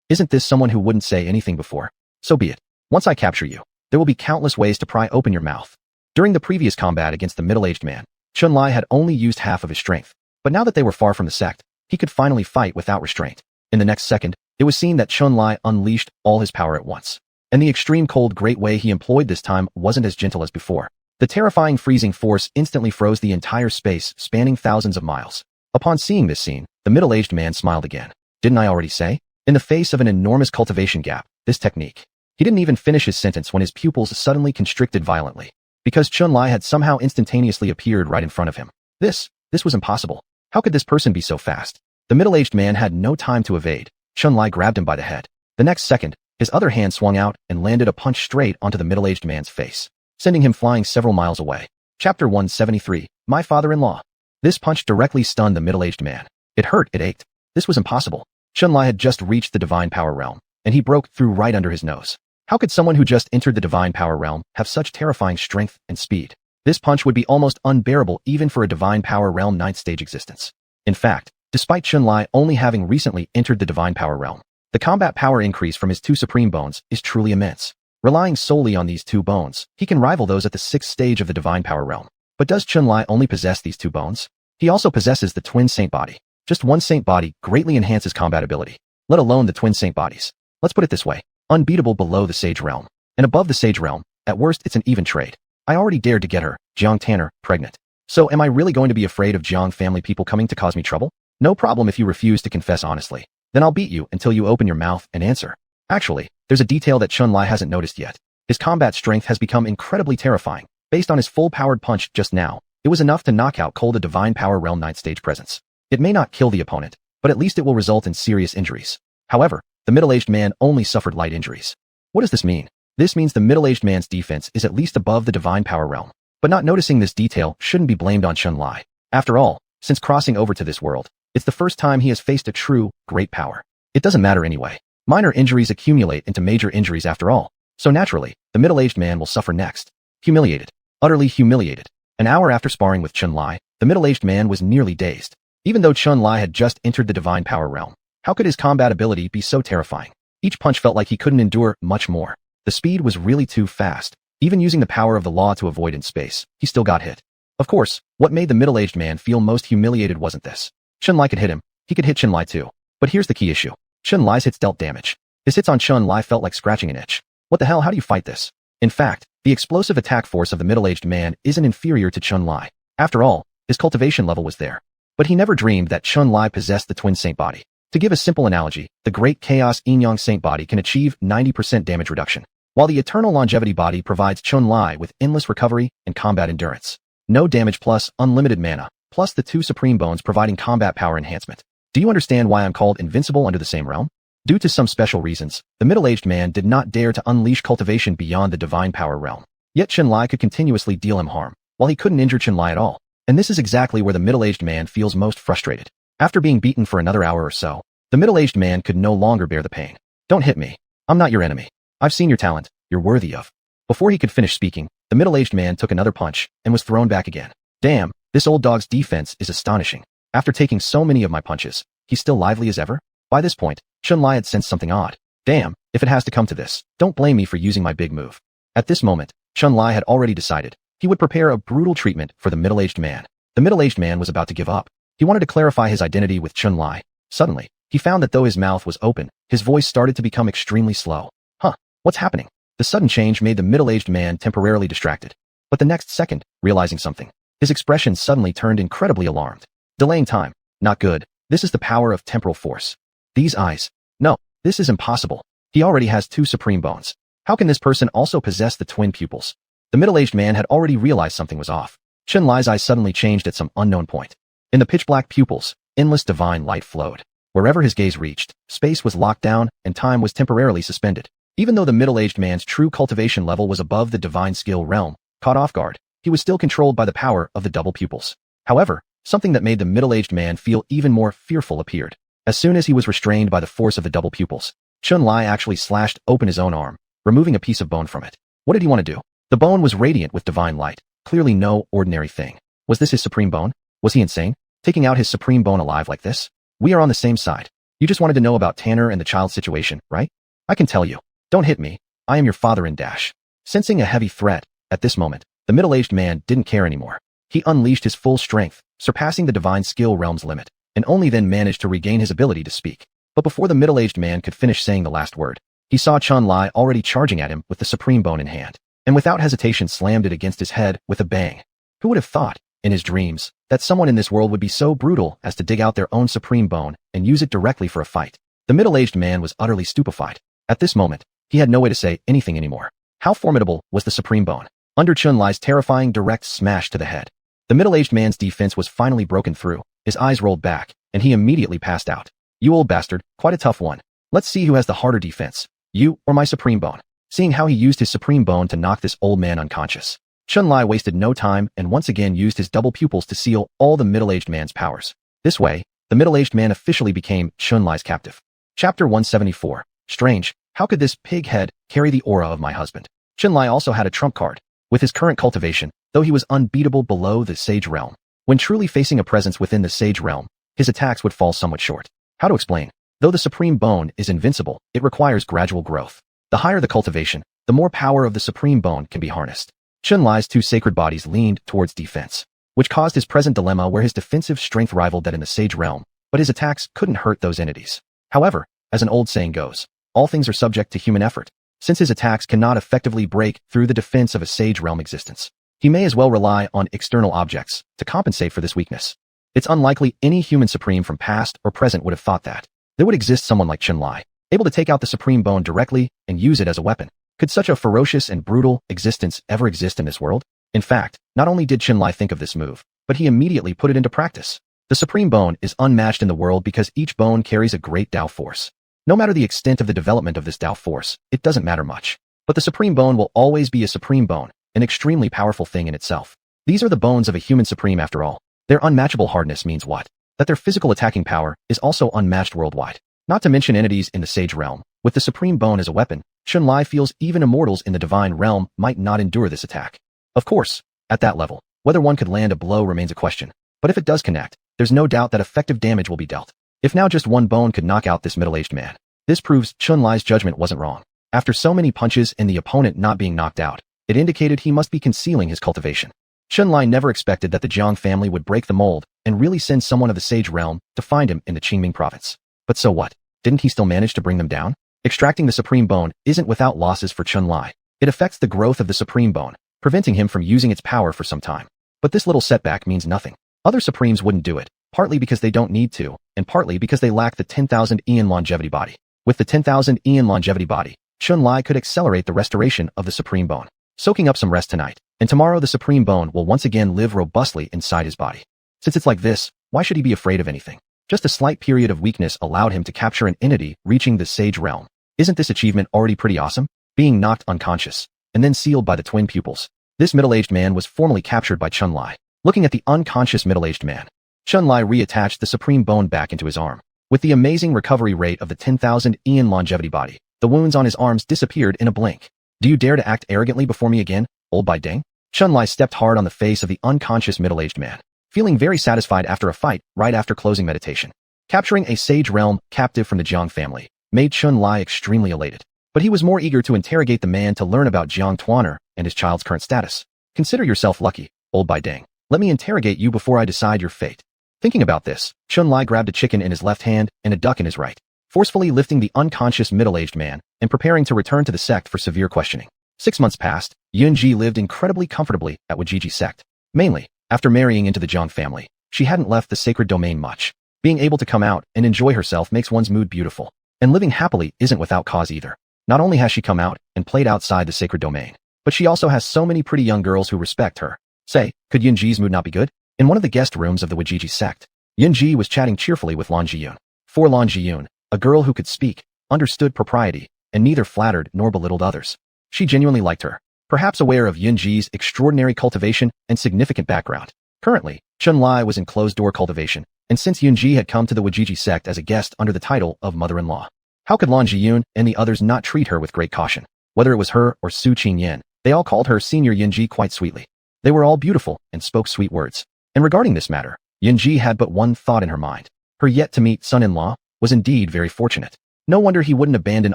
Isn't this someone who wouldn't say anything before? So be it. Once I capture you, there will be countless ways to pry open your mouth." During the previous combat against the middle-aged man, Chun-Li had only used half of his strength, but now that they were far from the sect, he could finally fight without restraint. In the next second, it was seen that Chun-Li unleashed all his power at once. And the extreme cold great way he employed this time wasn't as gentle as before. The terrifying freezing force instantly froze the entire space, spanning thousands of miles. Upon seeing this scene, the middle-aged man smiled again. "Didn't I already say? In the face of an enormous cultivation gap, this technique." He didn't even finish his sentence when his pupils suddenly constricted violently, because Chun-Li had somehow instantaneously appeared right in front of him. This was impossible. How could this person be so fast? The middle-aged man had no time to evade. Chun-Li grabbed him by the head. The next second, his other hand swung out and landed a punch straight onto the middle-aged man's face, sending him flying several miles away. Chapter 173, My Father-in-Law. This punch directly stunned the middle-aged man. It hurt, it ached. This was impossible. Chun-Li had just reached the divine power realm, and he broke through right under his nose. How could someone who just entered the divine power realm have such terrifying strength and speed? This punch would be almost unbearable even for a divine power realm 9th stage existence. In fact, despite Chun-Li only having recently entered the divine power realm, the combat power increase from his 2 supreme bones is truly immense. Relying solely on these 2 bones, he can rival those at the 6th stage of the divine power realm. But does Chun-Li only possess these 2 bones? He also possesses the twin saint body. Just one saint body greatly enhances combat ability, let alone the twin saint bodies. Let's put it this way, unbeatable below the sage realm, and above the sage realm, at worst it's an even trade. I already dared to get her, Jiang Tanner, pregnant. So am I really going to be afraid of Jiang family people coming to cause me trouble? No problem if you refuse to confess honestly. Then I'll beat you until you open your mouth and answer. Actually, there's a detail that Chun-Li hasn't noticed yet. His combat strength has become incredibly terrifying. Based on his full-powered punch just now, it was enough to knock out cold a divine power realm 9th stage presence. It may not kill the opponent, but at least it will result in serious injuries. However, the middle-aged man only suffered light injuries. What does this mean? This means the middle-aged man's defense is at least above the divine power realm. But not noticing this detail shouldn't be blamed on Xuanhuan. After all, since crossing over to this world, it's the first time he has faced a true, great power. It doesn't matter anyway. Minor injuries accumulate into major injuries after all. So naturally, the middle-aged man will suffer next. Humiliated. Utterly humiliated. An hour after sparring with Xuanhuan, the middle-aged man was nearly dazed. Even though Xuanhuan had just entered the divine power realm, how could his combat ability be so terrifying? Each punch felt like he couldn't endure much more. The speed was really too fast. Even using the power of the law to avoid in space, he still got hit. Of course, what made the middle-aged man feel most humiliated wasn't this. Xuanhuan could hit him. He could hit Xuanhuan too. But here's the key issue. Xuanhuan's hits dealt damage. His hits on Xuanhuan felt like scratching an itch. What the hell, how do you fight this? In fact, the explosive attack force of the middle-aged man isn't inferior to Xuanhuan. After all, his cultivation level was there. But he never dreamed that Xuanhuan possessed the twin saint body. To give a simple analogy, the great chaos yin-yang saint body can achieve 90% damage reduction, while the eternal longevity body provides Xuanhuan with endless recovery and combat endurance. No damage plus unlimited mana, plus the 2 supreme bones providing combat power enhancement. Do you understand why I'm called invincible under the same realm? Due to some special reasons, the middle-aged man did not dare to unleash cultivation beyond the divine power realm. Yet Xuanhuan could continuously deal him harm, while he couldn't injure Xuanhuan at all. And this is exactly where the middle-aged man feels most frustrated. After being beaten for another hour or so, the middle-aged man could no longer bear the pain. Don't hit me. I'm not your enemy. I've seen your talent. You're worthy of. Before he could finish speaking, the middle-aged man took another punch and was thrown back again. Damn, this old dog's defense is astonishing. After taking so many of my punches, he's still lively as ever? By this point, Xuanhuan had sensed something odd. Damn, if it has to come to this, don't blame me for using my big move. At this moment, Xuanhuan had already decided he would prepare a brutal treatment for the middle-aged man. The middle-aged man was about to give up. He wanted to clarify his identity with Xuanhuan. Suddenly, he found that though his mouth was open, his voice started to become extremely slow. Huh, what's happening? The sudden change made the middle-aged man temporarily distracted. But the next second, realizing something, his expression suddenly turned incredibly alarmed. Delaying time. Not good. This is the power of temporal force. These eyes. No, this is impossible. He already has 2 supreme bones. How can this person also possess the twin pupils? The middle-aged man had already realized something was off. Xuanhuan's eyes suddenly changed at some unknown point. In the pitch-black pupils, endless divine light flowed. Wherever his gaze reached, space was locked down and time was temporarily suspended. Even though the middle-aged man's true cultivation level was above the divine skill realm, caught off guard, he was still controlled by the power of the double pupils. However, something that made the middle-aged man feel even more fearful appeared. As soon as he was restrained by the force of the double pupils, Xuanhuan actually slashed open his own arm, removing a piece of bone from it. What did he want to do? The bone was radiant with divine light, clearly no ordinary thing. Was this his supreme bone? Was he insane? Taking out his supreme bone alive like this? We are on the same side. You just wanted to know about Tanner and the child's situation, right? I can tell you. Don't hit me. I am your father in dash. Sensing a heavy threat, at this moment, the middle-aged man didn't care anymore. He unleashed his full strength, surpassing the divine skill realm's limit, and only then managed to regain his ability to speak. But before the middle-aged man could finish saying the last word, he saw Xuanhuan already charging at him with the supreme bone in hand, and without hesitation slammed it against his head with a bang. Who would have thought, in his dreams, that someone in this world would be so brutal as to dig out their own supreme bone and use it directly for a fight? The middle-aged man was utterly stupefied. At this moment, he had no way to say anything anymore. How formidable was the supreme bone? Under Xuanhuan's terrifying direct smash to the head, the middle-aged man's defense was finally broken through. His eyes rolled back, and he immediately passed out. You old bastard, quite a tough one. Let's see who has the harder defense, you or my supreme bone. Seeing how he used his supreme bone to knock this old man unconscious, Xuanhuan wasted no time and once again used his double pupils to seal all the middle-aged man's powers. This way, the middle-aged man officially became Xuanhuan's captive. Chapter 174. Strange, how could this pig head carry the aura of my husband? Xuanhuan also had a trump card. With his current cultivation, though he was unbeatable below the sage realm, when truly facing a presence within the sage realm, his attacks would fall somewhat short. How to explain? Though the supreme bone is invincible, it requires gradual growth. The higher the cultivation, the more power of the supreme bone can be harnessed. Xuanhuan's 2 sacred bodies leaned towards defense, which caused his present dilemma where his defensive strength rivaled that in the sage realm, but his attacks couldn't hurt those entities. However, as an old saying goes, all things are subject to human effort. Since his attacks cannot effectively break through the defense of a sage realm existence, he may as well rely on external objects to compensate for this weakness. It's unlikely any human supreme from past or present would have thought that there would exist someone like Xuanhuan, able to take out the supreme bone directly and use it as a weapon. Could such a ferocious and brutal existence ever exist in this world? In fact, not only did Xuanhuan think of this move, but he immediately put it into practice. The supreme bone is unmatched in the world because each bone carries a great Tao force. No matter the extent of the development of this Tao force, it doesn't matter much. But the Supreme Bone will always be a Supreme Bone, an extremely powerful thing in itself. These are the bones of a human Supreme after all. Their unmatchable hardness means what? That their physical attacking power is also unmatched worldwide. Not to mention entities in the Sage realm. With the Supreme Bone as a weapon, Xunlai feels even immortals in the Divine realm might not endure this attack. Of course, at that level, whether one could land a blow remains a question. But if it does connect, there's no doubt that effective damage will be dealt. If now just one bone could knock out this middle-aged man, this proves Xunlai's judgment wasn't wrong. After so many punches and the opponent not being knocked out, it indicated he must be concealing his cultivation. Xunlai never expected that the Jang family would break the mold and really send someone of the Sage realm to find him in the Qingming province. But so what? Didn't he still manage to bring them down? Extracting the Supreme Bone isn't without losses for Xunlai. It affects the growth of the Supreme Bone, preventing him from using its power for some time. But this little setback means nothing. Other Supremes wouldn't do it, partly because they don't need to, and partly because they lack the 10,000 Eon longevity body. With the 10,000 Eon longevity body, Xunlai could accelerate the restoration of the Supreme Bone, soaking up some rest tonight, and tomorrow the Supreme Bone will once again live robustly inside his body. Since it's like this, why should he be afraid of anything? Just a slight period of weakness allowed him to capture an entity reaching the Sage realm. Isn't this achievement already pretty awesome? Being knocked unconscious, and then sealed by the twin pupils. This middle-aged man was formally captured by Xunlai. Looking at the unconscious middle-aged man, Xunlai reattached the Supreme Bone back into his arm. With the amazing recovery rate of the 10,000 Eon longevity body, the wounds on his arms disappeared in a blink. Do you dare to act arrogantly before me again, old Bai Deng? Xunlai stepped hard on the face of the unconscious middle-aged man, feeling very satisfied after a fight right after closing meditation. Capturing a Sage realm captive from the Jiang family made Xunlai extremely elated. But he was more eager to interrogate the man to learn about Jiang Tuaner and his child's current status. Consider yourself lucky, old Bai Deng. Let me interrogate you before I decide your fate. Thinking about this, Xunlai grabbed a chicken in his left hand and a duck in his right, forcefully lifting the unconscious middle-aged man and preparing to return to the sect for severe questioning. 6 months passed. Yunji lived incredibly comfortably at Wajiji sect. Mainly, after marrying into the Jiang family, she hadn't left the sacred domain much. Being able to come out and enjoy herself makes one's mood beautiful. And living happily isn't without cause either. Not only has she come out and played outside the sacred domain, but she also has so many pretty young girls who respect her. Say, could Yunji's mood not be good? In one of the guest rooms of the Wajiji sect, Yunji was chatting cheerfully with Lan Jiyun. For Lan Jiyun, a girl who could speak, understood propriety, and neither flattered nor belittled others. She genuinely liked her, perhaps aware of Yunji's extraordinary cultivation and significant background. Currently, Xunlai was in closed-door cultivation, and since Yunji had come to the Wajiji sect as a guest under the title of mother-in-law, how could Lan Jiyun and the others not treat her with great caution? Whether it was her or Su Ching Yen, they all called her Senior Yunji quite sweetly. They were all beautiful and spoke sweet words. And regarding this matter, Yunji had but one thought in her mind. Her yet-to-meet son-in-law was indeed very fortunate. No wonder he wouldn't abandon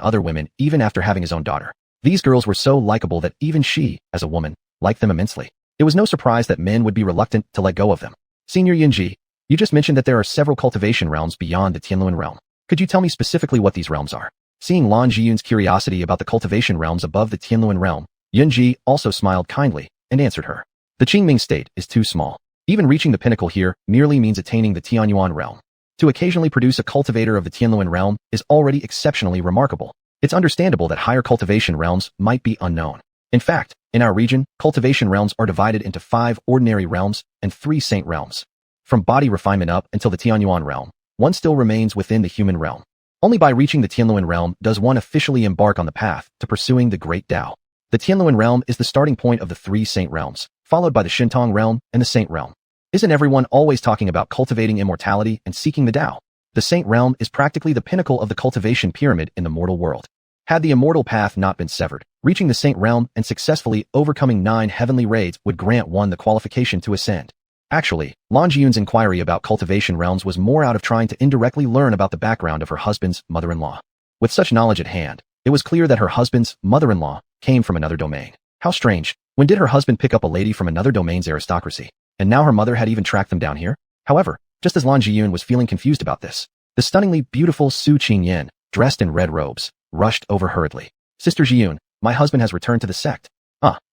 other women even after having his own daughter. These girls were so likable that even she, as a woman, liked them immensely. It was no surprise that men would be reluctant to let go of them. Senior Yunji, you just mentioned that there are several cultivation realms beyond the Tianluan realm. Could you tell me specifically what these realms are? Seeing Lan Jiyun's curiosity about the cultivation realms above the Tianluan realm, Yunji also smiled kindly and answered her. The Qingming state is too small. Even reaching the pinnacle here merely means attaining the Tianyuan realm. To occasionally produce a cultivator of the Tianluan realm is already exceptionally remarkable. It's understandable that higher cultivation realms might be unknown. In fact, in our region, cultivation realms are divided into 5 ordinary realms and 3 saint realms. From body refinement up until the Tianyuan realm, one still remains within the human realm. Only by reaching the Tianluan realm does one officially embark on the path to pursuing the Great Tao. The Tianluan realm is the starting point of the 3 saint realms, followed by the Shintong realm and the saint realm. Isn't everyone always talking about cultivating immortality and seeking the Tao? The saint realm is practically the pinnacle of the cultivation pyramid in the mortal world. Had the immortal path not been severed, reaching the saint realm and successfully overcoming 9 heavenly raids would grant one the qualification to ascend. Actually, Lan Jiyun's inquiry about cultivation realms was more out of trying to indirectly learn about the background of her husband's mother-in-law. With such knowledge at hand, it was clear that her husband's mother-in-law came from another domain. How strange. When did her husband pick up a lady from another domain's aristocracy? And now her mother had even tracked them down here? However, just as Lan Jiyun was feeling confused about this, the stunningly beautiful Su Ching Yen, dressed in red robes, rushed over hurriedly. Sister Jiyun, my husband has returned to the sect.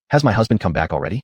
Has my husband come back already?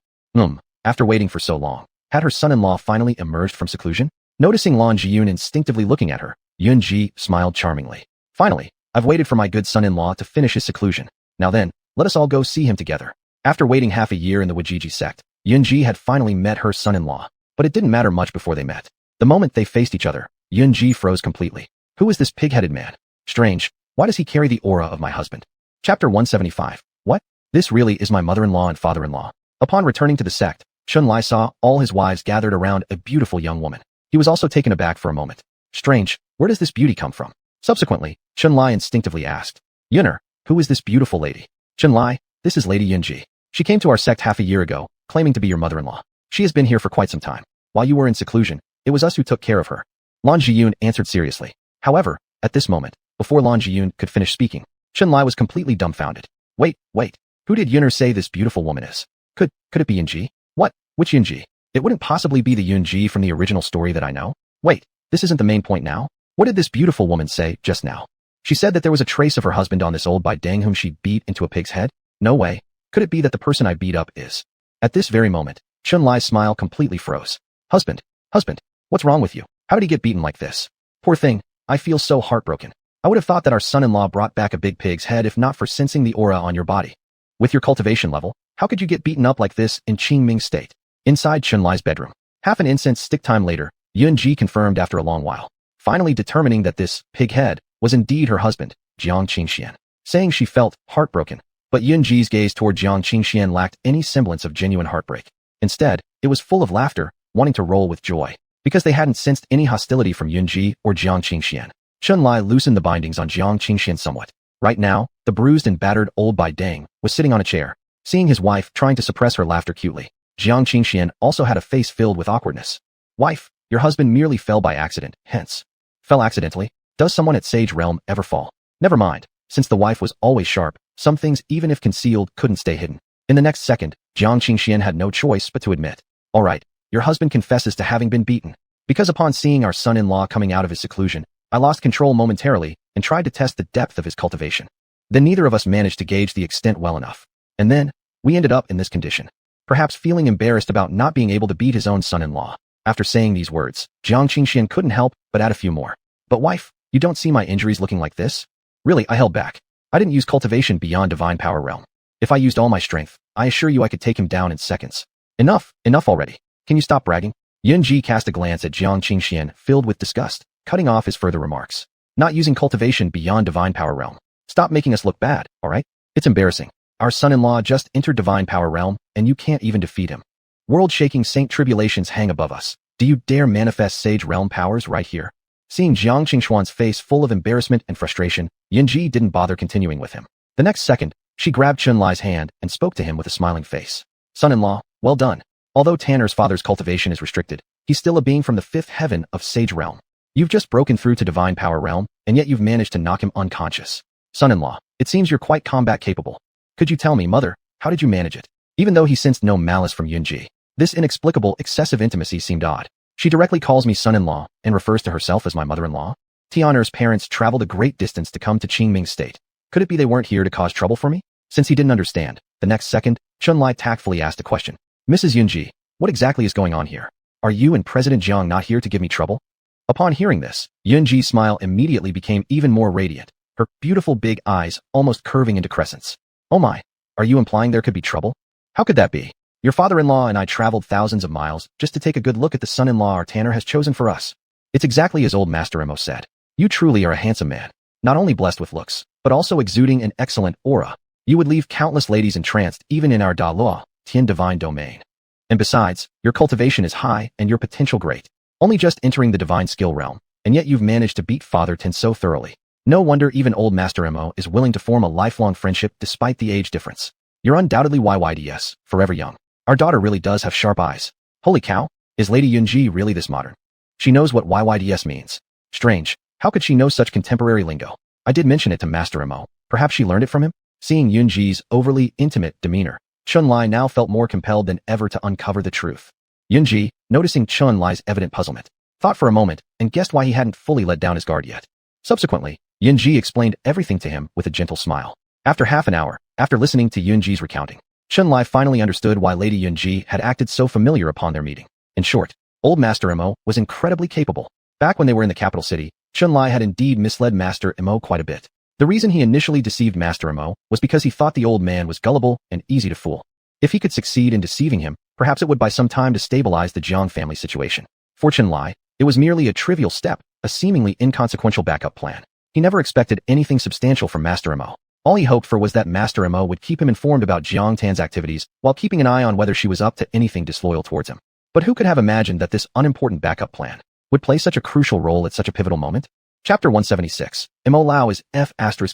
After waiting for so long, had her son-in-law finally emerged from seclusion? Noticing Lan Jiyun instinctively looking at her, Yunji smiled charmingly. Finally, I've waited for my good son-in-law to finish his seclusion. Now then, let us all go see him together. After waiting half a year in the Wajiji sect, Yunji had finally met her son-in-law, but it didn't matter much before they met. The moment they faced each other, Yunji froze completely. Who is this pig-headed man? Strange, Why does he carry the aura of my husband? Chapter 175. What? This really is my mother-in-law and father-in-law. Upon returning to the sect, Chun-Li saw all his wives gathered around a beautiful young woman. He was also taken aback for a moment. Strange, where does this beauty come from? Subsequently, Chun-Li instinctively asked, Yuner, who is this beautiful lady? Chun-Li, this is Lady Yunji. She came to our sect half a year ago, claiming to be your mother-in-law. She has been here for quite some time. While you were in seclusion, it was us who took care of her. Lan Jiyun answered seriously. However, at this moment, before Lan Jiyun could finish speaking, Chun-Li was completely dumbfounded. Wait, who did Yuner say this beautiful woman is? Could it be Yunji? What? Which Yunji? It wouldn't possibly be the Yunji from the original story that I know? Wait, this isn't the main point now? What did this beautiful woman say just now? She said that there was a trace of her husband on this old by Dang whom she beat into a pig's head? No way. Could it be that the person I beat up is? At this very moment, Chun-Li's smile completely froze. Husband, what's wrong with you? How did he get beaten like this? Poor thing, I feel so heartbroken. I would have thought that our son-in-law brought back a big pig's head if not for sensing the aura on your body. With your cultivation level, how could you get beaten up like this in Qingming state? Inside Chun-Li's bedroom. Half an incense stick time later, Yunji confirmed after a long while, finally determining that this pig head was indeed her husband, Jiang Qingxian, saying she felt heartbroken. But Yunji's gaze toward Jiang Qingxian lacked any semblance of genuine heartbreak. Instead, it was full of laughter, wanting to roll with joy, because they hadn't sensed any hostility from Yunji or Jiang Qingxian. Chun-Li loosened the bindings on Jiang Qingxian somewhat. Right now, the bruised and battered old Bai Dang was sitting on a chair, seeing his wife trying to suppress her laughter cutely. Jiang Qingxian also had a face filled with awkwardness. Wife, your husband merely fell by accident, hence. Fell accidentally? Does someone at Sage Realm ever fall? Never mind, since the wife was always sharp, some things even if concealed couldn't stay hidden. In the next second, Jiang Qingxian had no choice but to admit. Alright, your husband confesses to having been beaten. Because upon seeing our son-in-law coming out of his seclusion, I lost control momentarily and tried to test the depth of his cultivation. Then neither of us managed to gauge the extent well enough. And then, we ended up in this condition. Perhaps feeling embarrassed about not being able to beat his own son-in-law. After saying these words, Jiang Qingxian couldn't help but add a few more. But wife, you don't see my injuries looking like this? Really, I held back. I didn't use cultivation beyond divine power realm. If I used all my strength, I assure you I could take him down in seconds. Enough already. Can you stop bragging? Yunji cast a glance at Jiang Qingxian filled with disgust, cutting off his further remarks. Not using cultivation beyond divine power realm. Stop making us look bad, alright? It's embarrassing. Our son-in-law just entered divine power realm, and you can't even defeat him. World-shaking saint tribulations hang above us. Do you dare manifest sage realm powers right here? Seeing Jiang Qingxuan's face full of embarrassment and frustration, Yunji didn't bother continuing with him. The next second, she grabbed Chun-Li's hand and spoke to him with a smiling face. Son-in-law, well done. Although Tanner's father's cultivation is restricted, he's still a being from the fifth heaven of sage realm. You've just broken through to divine power realm, and yet you've managed to knock him unconscious. Son-in-law, it seems you're quite combat capable. Could you tell me, mother, how did you manage it? Even though he sensed no malice from Yunji, this inexplicable excessive intimacy seemed odd. She directly calls me son-in-law and refers to herself as my mother-in-law. Tianer's parents traveled a great distance to come to Qingming State. Could it be they weren't here to cause trouble for me? Since he didn't understand, the next second, Chun-Li tactfully asked a question. Mrs. Yunji, what exactly is going on here? Are you and President Jiang not here to give me trouble? Upon hearing this, Yunji's smile immediately became even more radiant, her beautiful big eyes almost curving into crescents. Oh my, are you implying there could be trouble? How could that be? Your father-in-law and I traveled thousands of miles just to take a good look at the son-in-law our Tanner has chosen for us. It's exactly as old Master Emo said. You truly are a handsome man, not only blessed with looks, but also exuding an excellent aura. You would leave countless ladies entranced even in our Da Luo, Tian divine domain. And besides, your cultivation is high and your potential great. Only just entering the divine skill realm, and yet you've managed to beat Father Tin so thoroughly. No wonder even old Master Emo is willing to form a lifelong friendship despite the age difference. You're undoubtedly YYDS, forever young. Our daughter really does have sharp eyes. Holy cow, is Lady Yunji really this modern? She knows what YYDS means. Strange, how could she know such contemporary lingo? I did mention it to Master Emo. Perhaps she learned it from him? Seeing Yunji's overly intimate demeanor, Chun-Li now felt more compelled than ever to uncover the truth. Yunji, noticing Chun-Li's evident puzzlement, thought for a moment and guessed why he hadn't fully let down his guard yet. Subsequently, Yunji explained everything to him with a gentle smile. After half an hour, after listening to Yunji's recounting, Chun-Li finally understood why Lady Yunji had acted so familiar upon their meeting. In short, old Master Emo was incredibly capable. Back when they were in the capital city, Chun-Li had indeed misled Master Emo quite a bit. The reason he initially deceived Master Emo was because he thought the old man was gullible and easy to fool. If he could succeed in deceiving him, perhaps it would buy some time to stabilize the Jiang family situation. For Chun-Li, it was merely a trivial step, a seemingly inconsequential backup plan. He never expected anything substantial from Master Mo. All he hoped for was that Master Mo would keep him informed about Jiang Tan's activities while keeping an eye on whether she was up to anything disloyal towards him. But who could have imagined that this unimportant backup plan would play such a crucial role at such a pivotal moment? Chapter 176. Mo Lao is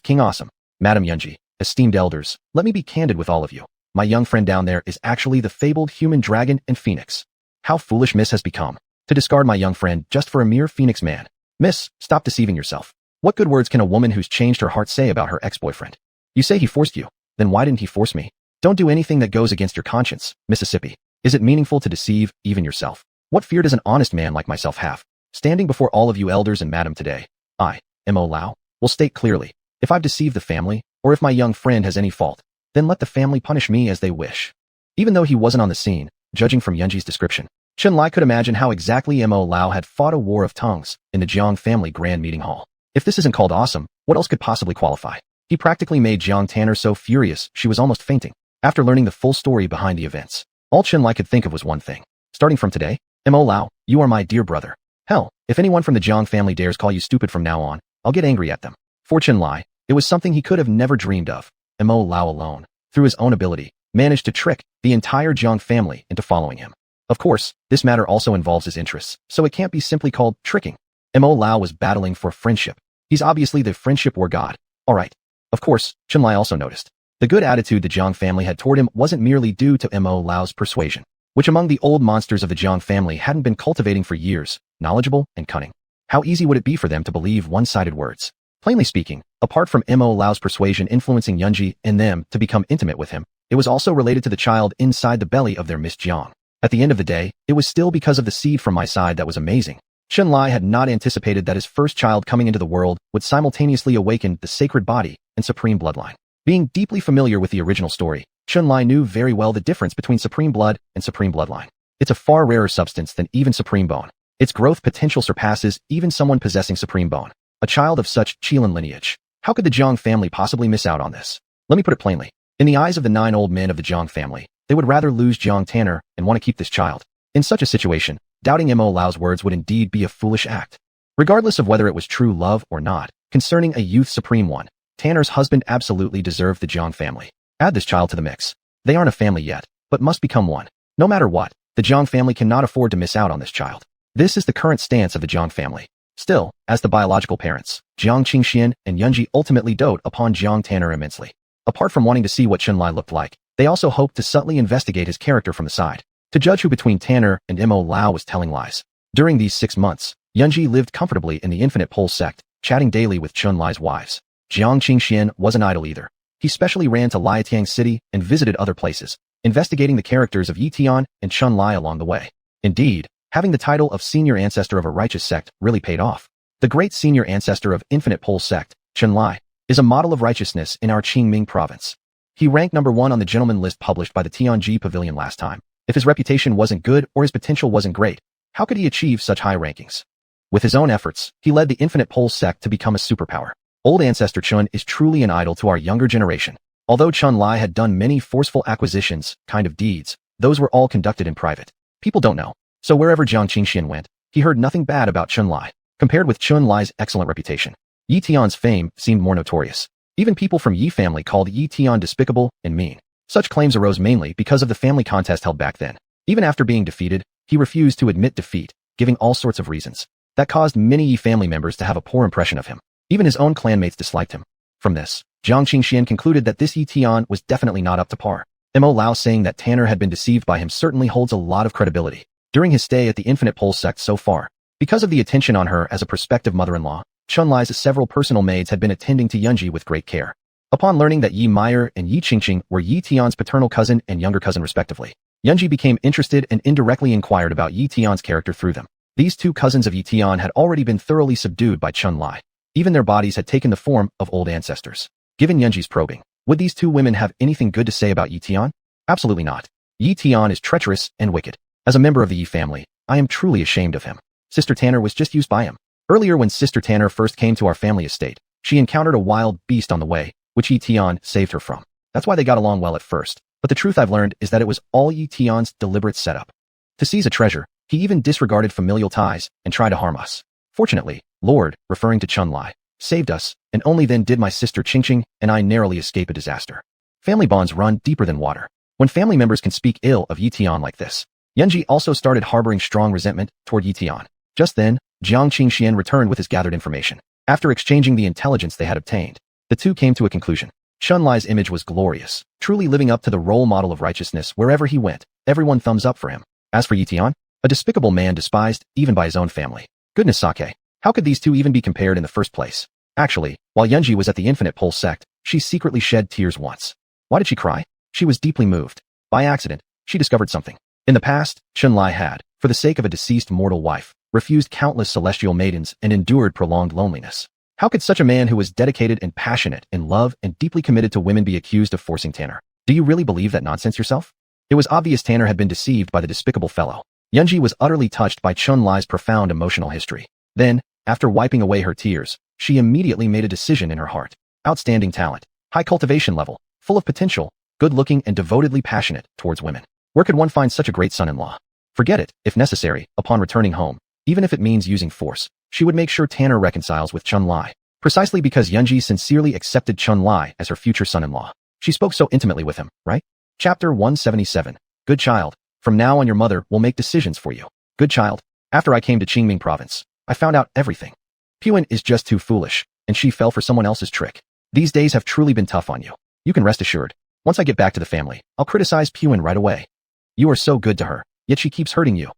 King Awesome. Madam Yunji, esteemed elders, let me be candid with all of you. My young friend down there is actually the fabled human dragon and phoenix. How foolish Miss has become to discard my young friend just for a mere phoenix man. Miss, stop deceiving yourself. What good words can a woman who's changed her heart say about her ex-boyfriend? You say he forced you. Then why didn't he force me? Don't do anything that goes against your conscience, Mississippi. Is it meaningful to deceive even yourself? What fear does an honest man like myself have? Standing before all of you elders and madam today, I, Mo Lao, will state clearly, if I've deceived the family, or if my young friend has any fault, then let the family punish me as they wish. Even though he wasn't on the scene, judging from Yunji's description, Chen Lai could imagine how exactly Mo Lao had fought a war of tongues in the Jiang family grand meeting hall. If this isn't called awesome, what else could possibly qualify? He practically made Jiang Tanner so furious she was almost fainting. After learning the full story behind the events, all Chen Lai could think of was one thing. Starting from today, Mo Lao, you are my dear brother. Hell, if anyone from the Jiang family dares call you stupid from now on, I'll get angry at them. For Chen Lai, it was something he could have never dreamed of. Mo Lao alone, through his own ability, managed to trick the entire Jiang family into following him. Of course, this matter also involves his interests, so it can't be simply called tricking. Mo Lao was battling for friendship. He's obviously the friendship war god. Alright. Of course, Chen Lai also noticed. The good attitude the Jiang family had toward him wasn't merely due to Mo Lao's persuasion, which among the old monsters of the Jiang family hadn't been cultivating for years, knowledgeable and cunning. How easy would it be for them to believe one-sided words? Plainly speaking, apart from Mo Lao's persuasion influencing Yunji and them to become intimate with him, it was also related to the child inside the belly of their Miss Jiang. At the end of the day, it was still because of the seed from my side that was amazing. Chen Lai had not anticipated that his first child coming into the world would simultaneously awaken the sacred body and supreme bloodline. Being deeply familiar with the original story, Chen Lai knew very well the difference between supreme blood and supreme bloodline. It's a far rarer substance than even supreme bone. Its growth potential surpasses even someone possessing supreme bone. A child of such Qilin lineage. How could the Jiang family possibly miss out on this? Let me put it plainly. In the eyes of the 9 old men of the Jiang family, they would rather lose Jiang Tanner and want to keep this child. In such a situation, doubting Mo Lao's words would indeed be a foolish act. Regardless of whether it was true love or not, concerning a youth supreme one, Tanner's husband absolutely deserved the Jiang family. Add this child to the mix. They aren't a family yet, but must become one. No matter what, the Jiang family cannot afford to miss out on this child. This is the current stance of the Jiang family. Still, as the biological parents, Jiang Qingxian and Yunji ultimately dote upon Jiang Tanner immensely. Apart from wanting to see what Chen Lai looked like, they also hoped to subtly investigate his character from the side, to judge who between Tanner and Mo Lao was telling lies. During these 6 months, Yunji lived comfortably in the Infinite Pole sect, chatting daily with Chen Lai's wives. Jiang Qingxian wasn't idle either. He specially ran to Ye Tian City and visited other places, investigating the characters of Ye Tian and Chen Lai along the way. Indeed, having the title of senior ancestor of a righteous sect really paid off. The great senior ancestor of Infinite Pole sect, Chen Lai, is a model of righteousness in our Qingming province. He ranked number 1 on the gentleman list published by the Tianji Pavilion last time. If his reputation wasn't good or his potential wasn't great, how could he achieve such high rankings? With his own efforts, he led the Infinite Pole sect to become a superpower. Old Ancestor Chun is truly an idol to our younger generation. Although Chen Lai had done many forceful acquisitions, kind of deeds, those were all conducted in private. People don't know. So wherever Jiang Qingxian went, he heard nothing bad about Chen Lai. Compared with Chen Lai's excellent reputation, Ye Tian's fame seemed more notorious. Even people from Ye family called Ye Tian despicable and mean. Such claims arose mainly because of the family contest held back then. Even after being defeated, he refused to admit defeat, giving all sorts of reasons. That caused many Ye family members to have a poor impression of him. Even his own clanmates disliked him. From this, Jiang Qingxian concluded that this Ye Tian was definitely not up to par. Mo Lao saying that Tanner had been deceived by him certainly holds a lot of credibility. During his stay at the Infinite Pole sect so far, because of the attention on her as a prospective mother-in-law, Chen Lai's several personal maids had been attending to Yunji with great care. Upon learning that Yi Meyer and Yi Qingqing were Yi Tian's paternal cousin and younger cousin respectively, Yunji became interested and indirectly inquired about Yi Tian's character through them. These 2 cousins of Yi Tian had already been thoroughly subdued by Chen Lai. Even their bodies had taken the form of old ancestors. Given Yunji's probing, would these 2 women have anything good to say about Yi Tian? Absolutely not. Yi Tian is treacherous and wicked. As a member of the Yi family, I am truly ashamed of him. Sister Tanner was just used by him. Earlier when Sister Tanner first came to our family estate, she encountered a wild beast on the way, which Ye Tian saved her from. That's why they got along well at first. But the truth I've learned is that it was all Ye Tian's deliberate setup. To seize a treasure, he even disregarded familial ties and tried to harm us. Fortunately, Lord, referring to Chen Lai, saved us, and only then did my sister Ching Ching and I narrowly escape a disaster. Family bonds run deeper than water. When family members can speak ill of Ye Tian like this, Yunji also started harboring strong resentment toward Ye Tian. Just then, Jiang Qingxian returned with his gathered information. After exchanging the intelligence they had obtained, the two came to a conclusion. Chunlai's image was glorious, truly living up to the role model of righteousness wherever he went. Everyone thumbs up for him. As for Ye Tian, a despicable man despised even by his own family. Goodness sake, how could these two even be compared in the first place? Actually, while Yunji was at the Infinite Pole sect, she secretly shed tears once. Why did she cry? She was deeply moved. By accident, she discovered something. In the past, Chunlai had, for the sake of a deceased mortal wife, refused countless celestial maidens and endured prolonged loneliness. How could such a man who was dedicated and passionate in love and deeply committed to women be accused of forcing Tanner? Do you really believe that nonsense yourself? It was obvious Tanner had been deceived by the despicable fellow. Yunji was utterly touched by Chunlai's profound emotional history. Then, after wiping away her tears, she immediately made a decision in her heart. Outstanding talent, high cultivation level, full of potential, good-looking and devotedly passionate towards women. Where could one find such a great son-in-law? Forget it, if necessary, upon returning home, even if it means using force, she would make sure Tanner reconciles with Chunlai. Precisely because Yunji sincerely accepted Chunlai as her future son-in-law. She spoke so intimately with him, right? Chapter 177. Good child. From now on your mother will make decisions for you. Good child. After I came to Qingming province, I found out everything. Puan is just too foolish, and she fell for someone else's trick. These days have truly been tough on you. You can rest assured. Once I get back to the family, I'll criticize Puan right away. You are so good to her, yet she keeps hurting you.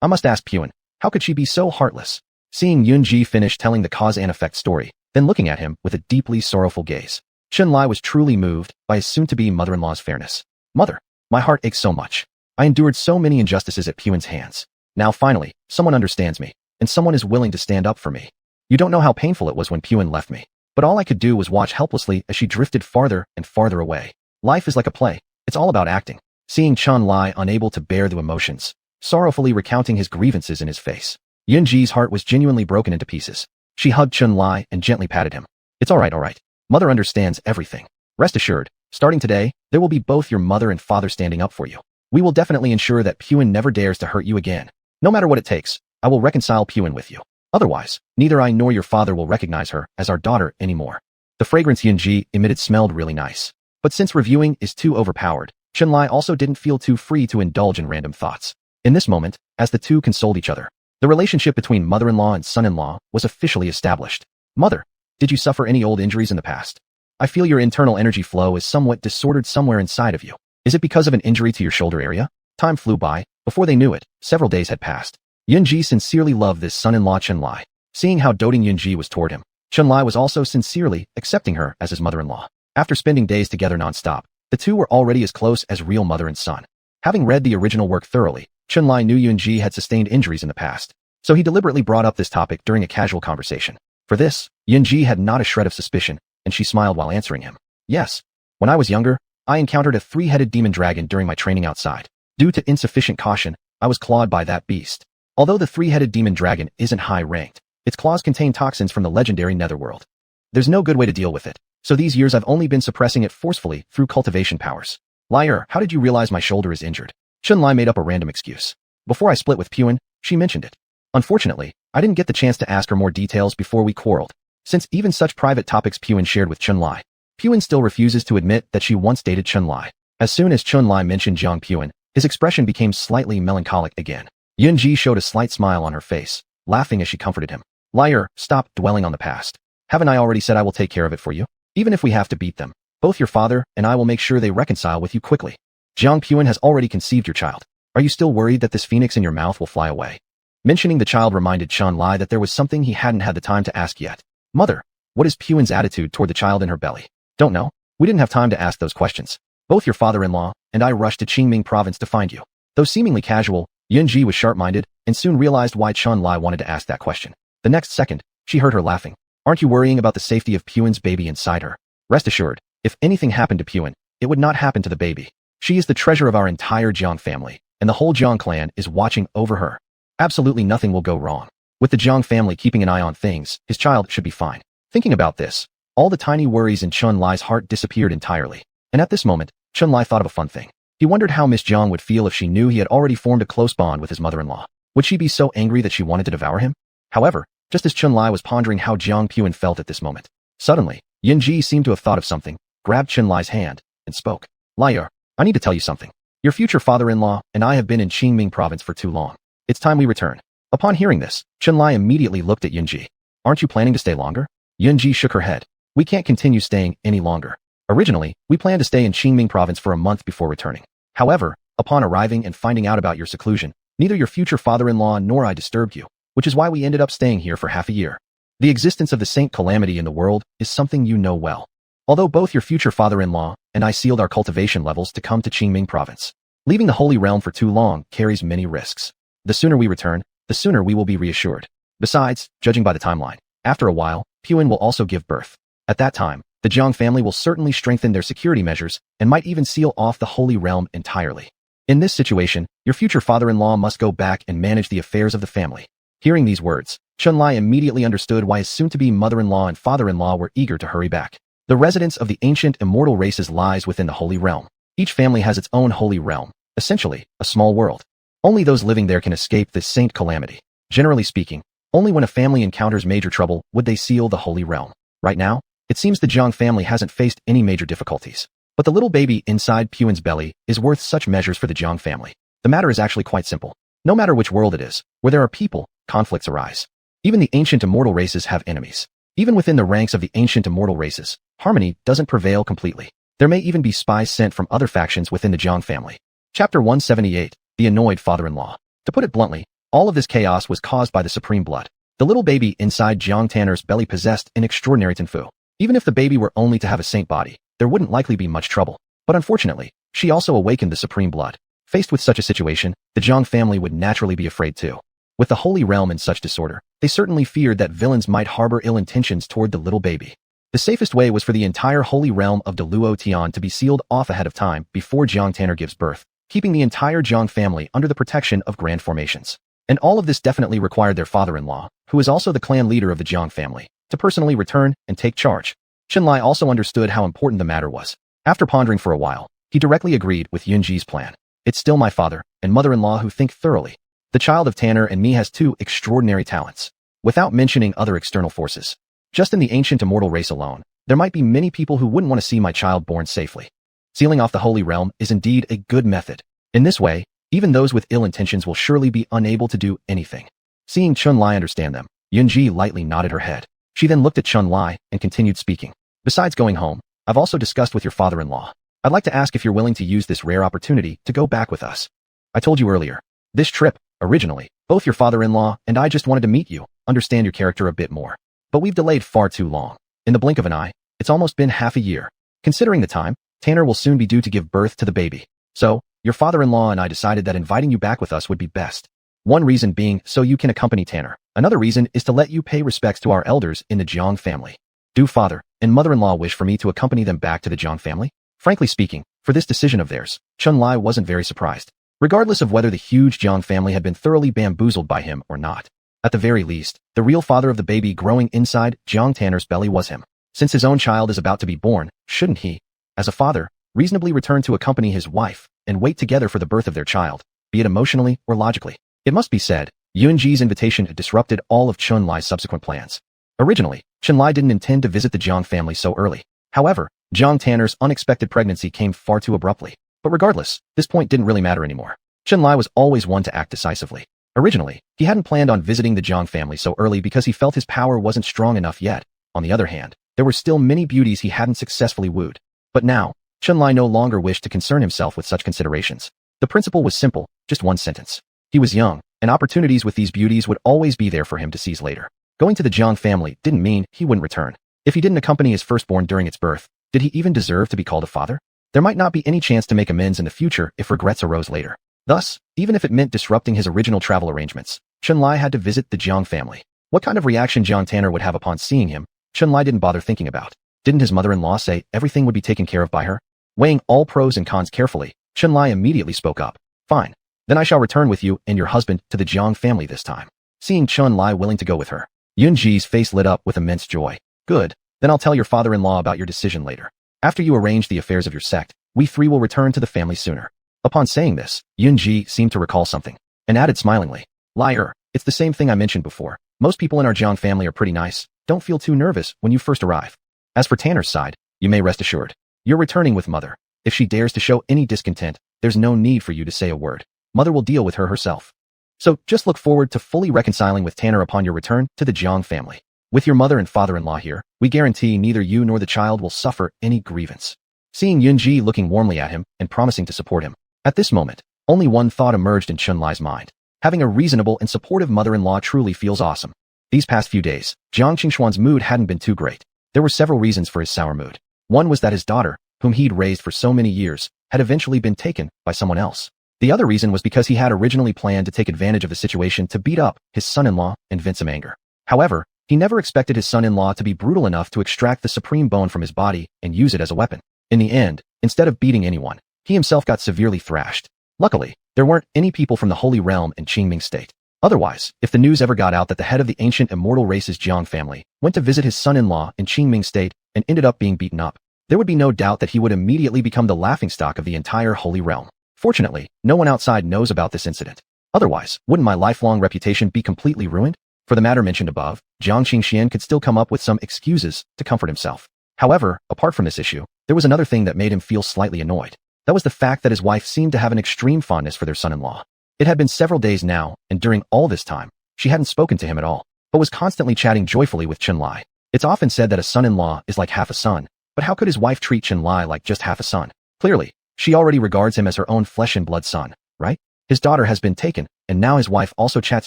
I must ask Puan, how could she be so heartless? Seeing Yunji finish telling the cause and effect story, then looking at him with a deeply sorrowful gaze, Chunlai was truly moved by his soon-to-be mother-in-law's fairness. Mother, my heart aches so much. I endured so many injustices at Puan's hands. Now finally, someone understands me, and someone is willing to stand up for me. You don't know how painful it was when Puan left me, but all I could do was watch helplessly as she drifted farther and farther away. Life is like a play. It's all about acting. Seeing Chunlai unable to bear the emotions, sorrowfully recounting his grievances in his face, Yunji's heart was genuinely broken into pieces. She hugged Chunlai and gently patted him. It's all right. Mother understands everything. Rest assured, starting today, there will be both your mother and father standing up for you. We will definitely ensure that Puan never dares to hurt you again. No matter what it takes, I will reconcile Puan with you. Otherwise, neither I nor your father will recognize her as our daughter anymore. The fragrance Yunji emitted smelled really nice. But since reviewing is too overpowered, Chunlai also didn't feel too free to indulge in random thoughts. In this moment, as the two consoled each other, the relationship between mother-in-law and son-in-law was officially established. Mother, did you suffer any old injuries in the past? I feel your internal energy flow is somewhat disordered somewhere inside of you. Is it because of an injury to your shoulder area? Time flew by. Before they knew it, several days had passed. Yunji sincerely loved this son-in-law Chunlai. Seeing how doting Yunji was toward him, Chunlai was also sincerely accepting her as his mother-in-law. After spending days together non-stop, the two were already as close as real mother and son. Having read the original work thoroughly, Chunlai knew Yunji had sustained injuries in the past, so he deliberately brought up this topic during a casual conversation. For this, Yunji had not a shred of suspicion, and she smiled while answering him. Yes. When I was younger, I encountered a three-headed demon dragon during my training outside. Due to insufficient caution, I was clawed by that beast. Although the three-headed demon dragon isn't high-ranked, its claws contain toxins from the legendary netherworld. There's no good way to deal with it, so these years I've only been suppressing it forcefully through cultivation powers. Liar, how did you realize my shoulder is injured? Chunlai made up a random excuse. Before I split with Puan, she mentioned it. Unfortunately, I didn't get the chance to ask her more details before we quarreled. Since even such private topics Puan shared with Chunlai, Puan still refuses to admit that she once dated Chunlai. As soon as Chunlai mentioned Jiang Puan, his expression became slightly melancholic again. Yunji showed a slight smile on her face, laughing as she comforted him. Liar, stop dwelling on the past. Haven't I already said I will take care of it for you? Even if we have to beat them, both your father and I will make sure they reconcile with you quickly. Jiang Puan has already conceived your child. Are you still worried that this phoenix in your mouth will fly away? Mentioning the child reminded Chunlai that there was something he hadn't had the time to ask yet. Mother, what is Puan's attitude toward the child in her belly? Don't know. We didn't have time to ask those questions. Both your father-in-law and I rushed to Qingming province to find you. Though seemingly casual, Yunji was sharp-minded and soon realized why Chunlai wanted to ask that question. The next second, she heard her laughing. Aren't you worrying about the safety of Puan's baby inside her? Rest assured, if anything happened to Puan, it would not happen to the baby. She is the treasure of our entire Jiang family, and the whole Jiang clan is watching over her. Absolutely nothing will go wrong. With the Jiang family keeping an eye on things, his child should be fine. Thinking about this, all the tiny worries in Chunlai's heart disappeared entirely. And at this moment, Chunlai thought of a fun thing. He wondered how Miss Jiang would feel if she knew he had already formed a close bond with his mother-in-law. Would she be so angry that she wanted to devour him? However, just as Chun-Li was pondering how Jiang Puan felt at this moment. Suddenly, Yin-Ji seemed to have thought of something, grabbed Chun-Li's hand, and spoke. Liar, I need to tell you something. Your future father-in-law and I have been in Qingming province for too long. It's time we return. Upon hearing this, Chun-Li immediately looked at Yin-Ji. Aren't you planning to stay longer? Yin-Ji shook her head. We can't continue staying any longer. Originally, we planned to stay in Qingming province for a month before returning. However, upon arriving and finding out about your seclusion, neither your future father-in-law nor I disturbed you, which is why we ended up staying here for half a year. The existence of the Saint Calamity in the world is something you know well. Although both your future father-in-law and I sealed our cultivation levels to come to Qingming province. Leaving the Holy Realm for too long carries many risks. The sooner we return, the sooner we will be reassured. Besides, judging by the timeline, after a while, Puan will also give birth. At that time, the Jang family will certainly strengthen their security measures and might even seal off the Holy Realm entirely. In this situation, your future father-in-law must go back and manage the affairs of the family. Hearing these words, Chun-Li immediately understood why his soon-to-be mother-in-law and father-in-law were eager to hurry back. The residence of the ancient immortal races lies within the Holy Realm. Each family has its own Holy Realm, essentially, a small world. Only those living there can escape this Saint Calamity. Generally speaking, only when a family encounters major trouble would they seal the Holy Realm. Right now, it seems the Jiang family hasn't faced any major difficulties. But the little baby inside Puan's belly is worth such measures for the Jiang family. The matter is actually quite simple. No matter which world it is, where there are people, conflicts arise. Even the ancient immortal races have enemies. Even within the ranks of the ancient immortal races, harmony doesn't prevail completely. There may even be spies sent from other factions within the Jiang family. Chapter 178, The Annoyed Father-in-Law. To put it bluntly, all of this chaos was caused by the supreme blood. The little baby inside Jiang Tanner's belly possessed an extraordinary tofu. Even if the baby were only to have a saint body, there wouldn't likely be much trouble. But unfortunately, she also awakened the supreme blood. Faced with such a situation, the Jiang family would naturally be afraid too. With the Holy Realm in such disorder, they certainly feared that villains might harbor ill intentions toward the little baby. The safest way was for the entire Holy Realm of Ye Tian to be sealed off ahead of time before Jiang Tanner gives birth, keeping the entire Jiang family under the protection of grand formations. And all of this definitely required their father-in-law, who is also the clan leader of the Jiang family, to personally return and take charge. Chun-Li also understood how important the matter was. After pondering for a while, he directly agreed with Yin-Ji's plan. It's still my father and mother-in-law who think thoroughly. The child of Tanner and me has two extraordinary talents. Without mentioning other external forces. Just in the ancient immortal race alone, there might be many people who wouldn't want to see my child born safely. Sealing off the Holy Realm is indeed a good method. In this way, even those with ill intentions will surely be unable to do anything. Seeing Chun-Li understand them, Yin-Ji lightly nodded her head. She then looked at Chun-Li and continued speaking. Besides going home, I've also discussed with your father-in-law. I'd like to ask if you're willing to use this rare opportunity to go back with us. I told you earlier. This trip, originally, both your father-in-law and I just wanted to meet you, understand your character a bit more. But we've delayed far too long. In the blink of an eye, it's almost been half a year. Considering the time, Tanner will soon be due to give birth to the baby. So, your father-in-law and I decided that inviting you back with us would be best. One reason being so you can accompany Tanner. Another reason is to let you pay respects to our elders in the Jiang family. Do father and mother-in-law wish for me to accompany them back to the Jiang family? Frankly speaking, for this decision of theirs, Chun-Li wasn't very surprised. Regardless of whether the huge Jiang family had been thoroughly bamboozled by him or not. At the very least, the real father of the baby growing inside Jiang Tanner's belly was him. Since his own child is about to be born, shouldn't he, as a father, reasonably return to accompany his wife and wait together for the birth of their child, be it emotionally or logically? It must be said, Yun-Ji's invitation had disrupted all of Chun-Li's subsequent plans. Originally, Chun-Li didn't intend to visit the Jiang family so early. However, Jiang Tanner's unexpected pregnancy came far too abruptly. But regardless, this point didn't really matter anymore. Chun-Li was always one to act decisively. Originally, he hadn't planned on visiting the Jiang family so early because he felt his power wasn't strong enough yet. On the other hand, there were still many beauties he hadn't successfully wooed. But now, Chun-Li no longer wished to concern himself with such considerations. The principle was simple, just one sentence. He was young, and opportunities with these beauties would always be there for him to seize later. Going to the Jiang family didn't mean he wouldn't return. If he didn't accompany his firstborn during its birth, did he even deserve to be called a father? There might not be any chance to make amends in the future if regrets arose later. Thus, even if it meant disrupting his original travel arrangements, Chun-Li had to visit the Jiang family. What kind of reaction Jiang Tanner would have upon seeing him, Chun-Li didn't bother thinking about. Didn't his mother-in-law say everything would be taken care of by her? Weighing all pros and cons carefully, Chun-Li immediately spoke up. Fine. Then I shall return with you and your husband to the Jiang family this time. Seeing Chun-Li willing to go with her, Yun-Ji's face lit up with immense joy. Good. Then I'll tell your father-in-law about your decision later. After you arrange the affairs of your sect, we three will return to the family sooner. Upon saying this, Yun-Ji seemed to recall something, and added smilingly, Liar, it's the same thing I mentioned before. Most people in our Jang family are pretty nice. Don't feel too nervous when you first arrive. As for Tanner's side, you may rest assured. You're returning with Mother. If she dares to show any discontent, there's no need for you to say a word. Mother will deal with her herself. So just look forward to fully reconciling with Tanner upon your return to the Jang family. With your mother and father-in-law here, we guarantee neither you nor the child will suffer any grievance. Seeing Yunji looking warmly at him and promising to support him. At this moment, only one thought emerged in Chunlai's mind. Having a reasonable and supportive mother-in-law truly feels awesome. These past few days, Jiang Qingxuan's mood hadn't been too great. There were several reasons for his sour mood. One was that his daughter, whom he'd raised for so many years, had eventually been taken by someone else. The other reason was because he had originally planned to take advantage of the situation to beat up his son-in-law and vince him anger. However, he never expected his son-in-law to be brutal enough to extract the supreme bone from his body and use it as a weapon. In the end, instead of beating anyone, he himself got severely thrashed. Luckily, there weren't any people from the Holy Realm in Qingming State. Otherwise, if the news ever got out that the head of the ancient immortal race's Jiang family went to visit his son-in-law in Qingming State and ended up being beaten up, there would be no doubt that he would immediately become the laughingstock of the entire Holy Realm. Fortunately, no one outside knows about this incident. Otherwise, wouldn't my lifelong reputation be completely ruined? For the matter mentioned above, Jiang Qingxian could still come up with some excuses to comfort himself. However, apart from this issue, there was another thing that made him feel slightly annoyed. That was the fact that his wife seemed to have an extreme fondness for their son-in-law. It had been several days now, and during all this time, she hadn't spoken to him at all, but was constantly chatting joyfully with Chunlai. It's often said that a son-in-law is like half a son, but how could his wife treat Chunlai like just half a son? Clearly, she already regards him as her own flesh and blood son, right? His daughter has been taken, and now his wife also chats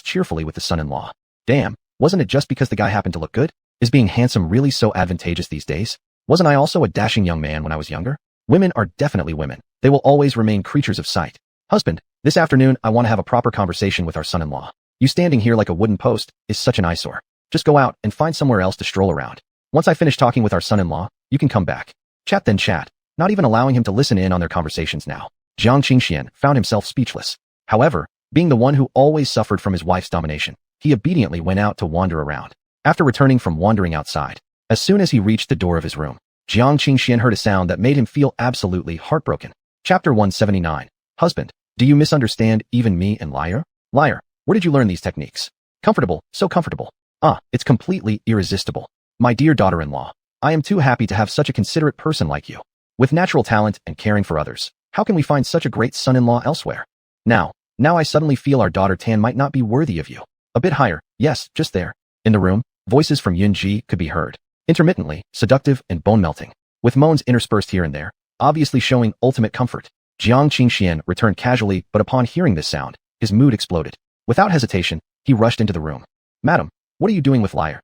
cheerfully with the son-in-law. Damn, wasn't it just because the guy happened to look good? Is being handsome really so advantageous these days? Wasn't I also a dashing young man when I was younger? Women are definitely women. They will always remain creatures of sight. Husband, this afternoon I want to have a proper conversation with our son-in-law. You standing here like a wooden post is such an eyesore. Just go out and find somewhere else to stroll around. Once I finish talking with our son-in-law, you can come back. Chat then chat, not even allowing him to listen in on their conversations now. Jiang Qingxian found himself speechless. However, being the one who always suffered from his wife's domination, he obediently went out to wander around. After returning from wandering outside, as soon as he reached the door of his room, Jiang Qingxian heard a sound that made him feel absolutely heartbroken. Chapter 179. Husband, do you misunderstand even me and liar? Liar, where did you learn these techniques? Comfortable, so comfortable. It's completely irresistible. My dear daughter-in-law, I am too happy to have such a considerate person like you. With natural talent and caring for others, how can we find such a great son-in-law elsewhere? Now I suddenly feel our daughter Tan might not be worthy of you. A bit higher, yes, just there. In the room, voices from Yunji could be heard. Intermittently, seductive and bone-melting, with moans interspersed here and there, obviously showing ultimate comfort. Jiang Qingxian returned casually, but upon hearing this sound, his mood exploded. Without hesitation, he rushed into the room. Madam, what are you doing with liar?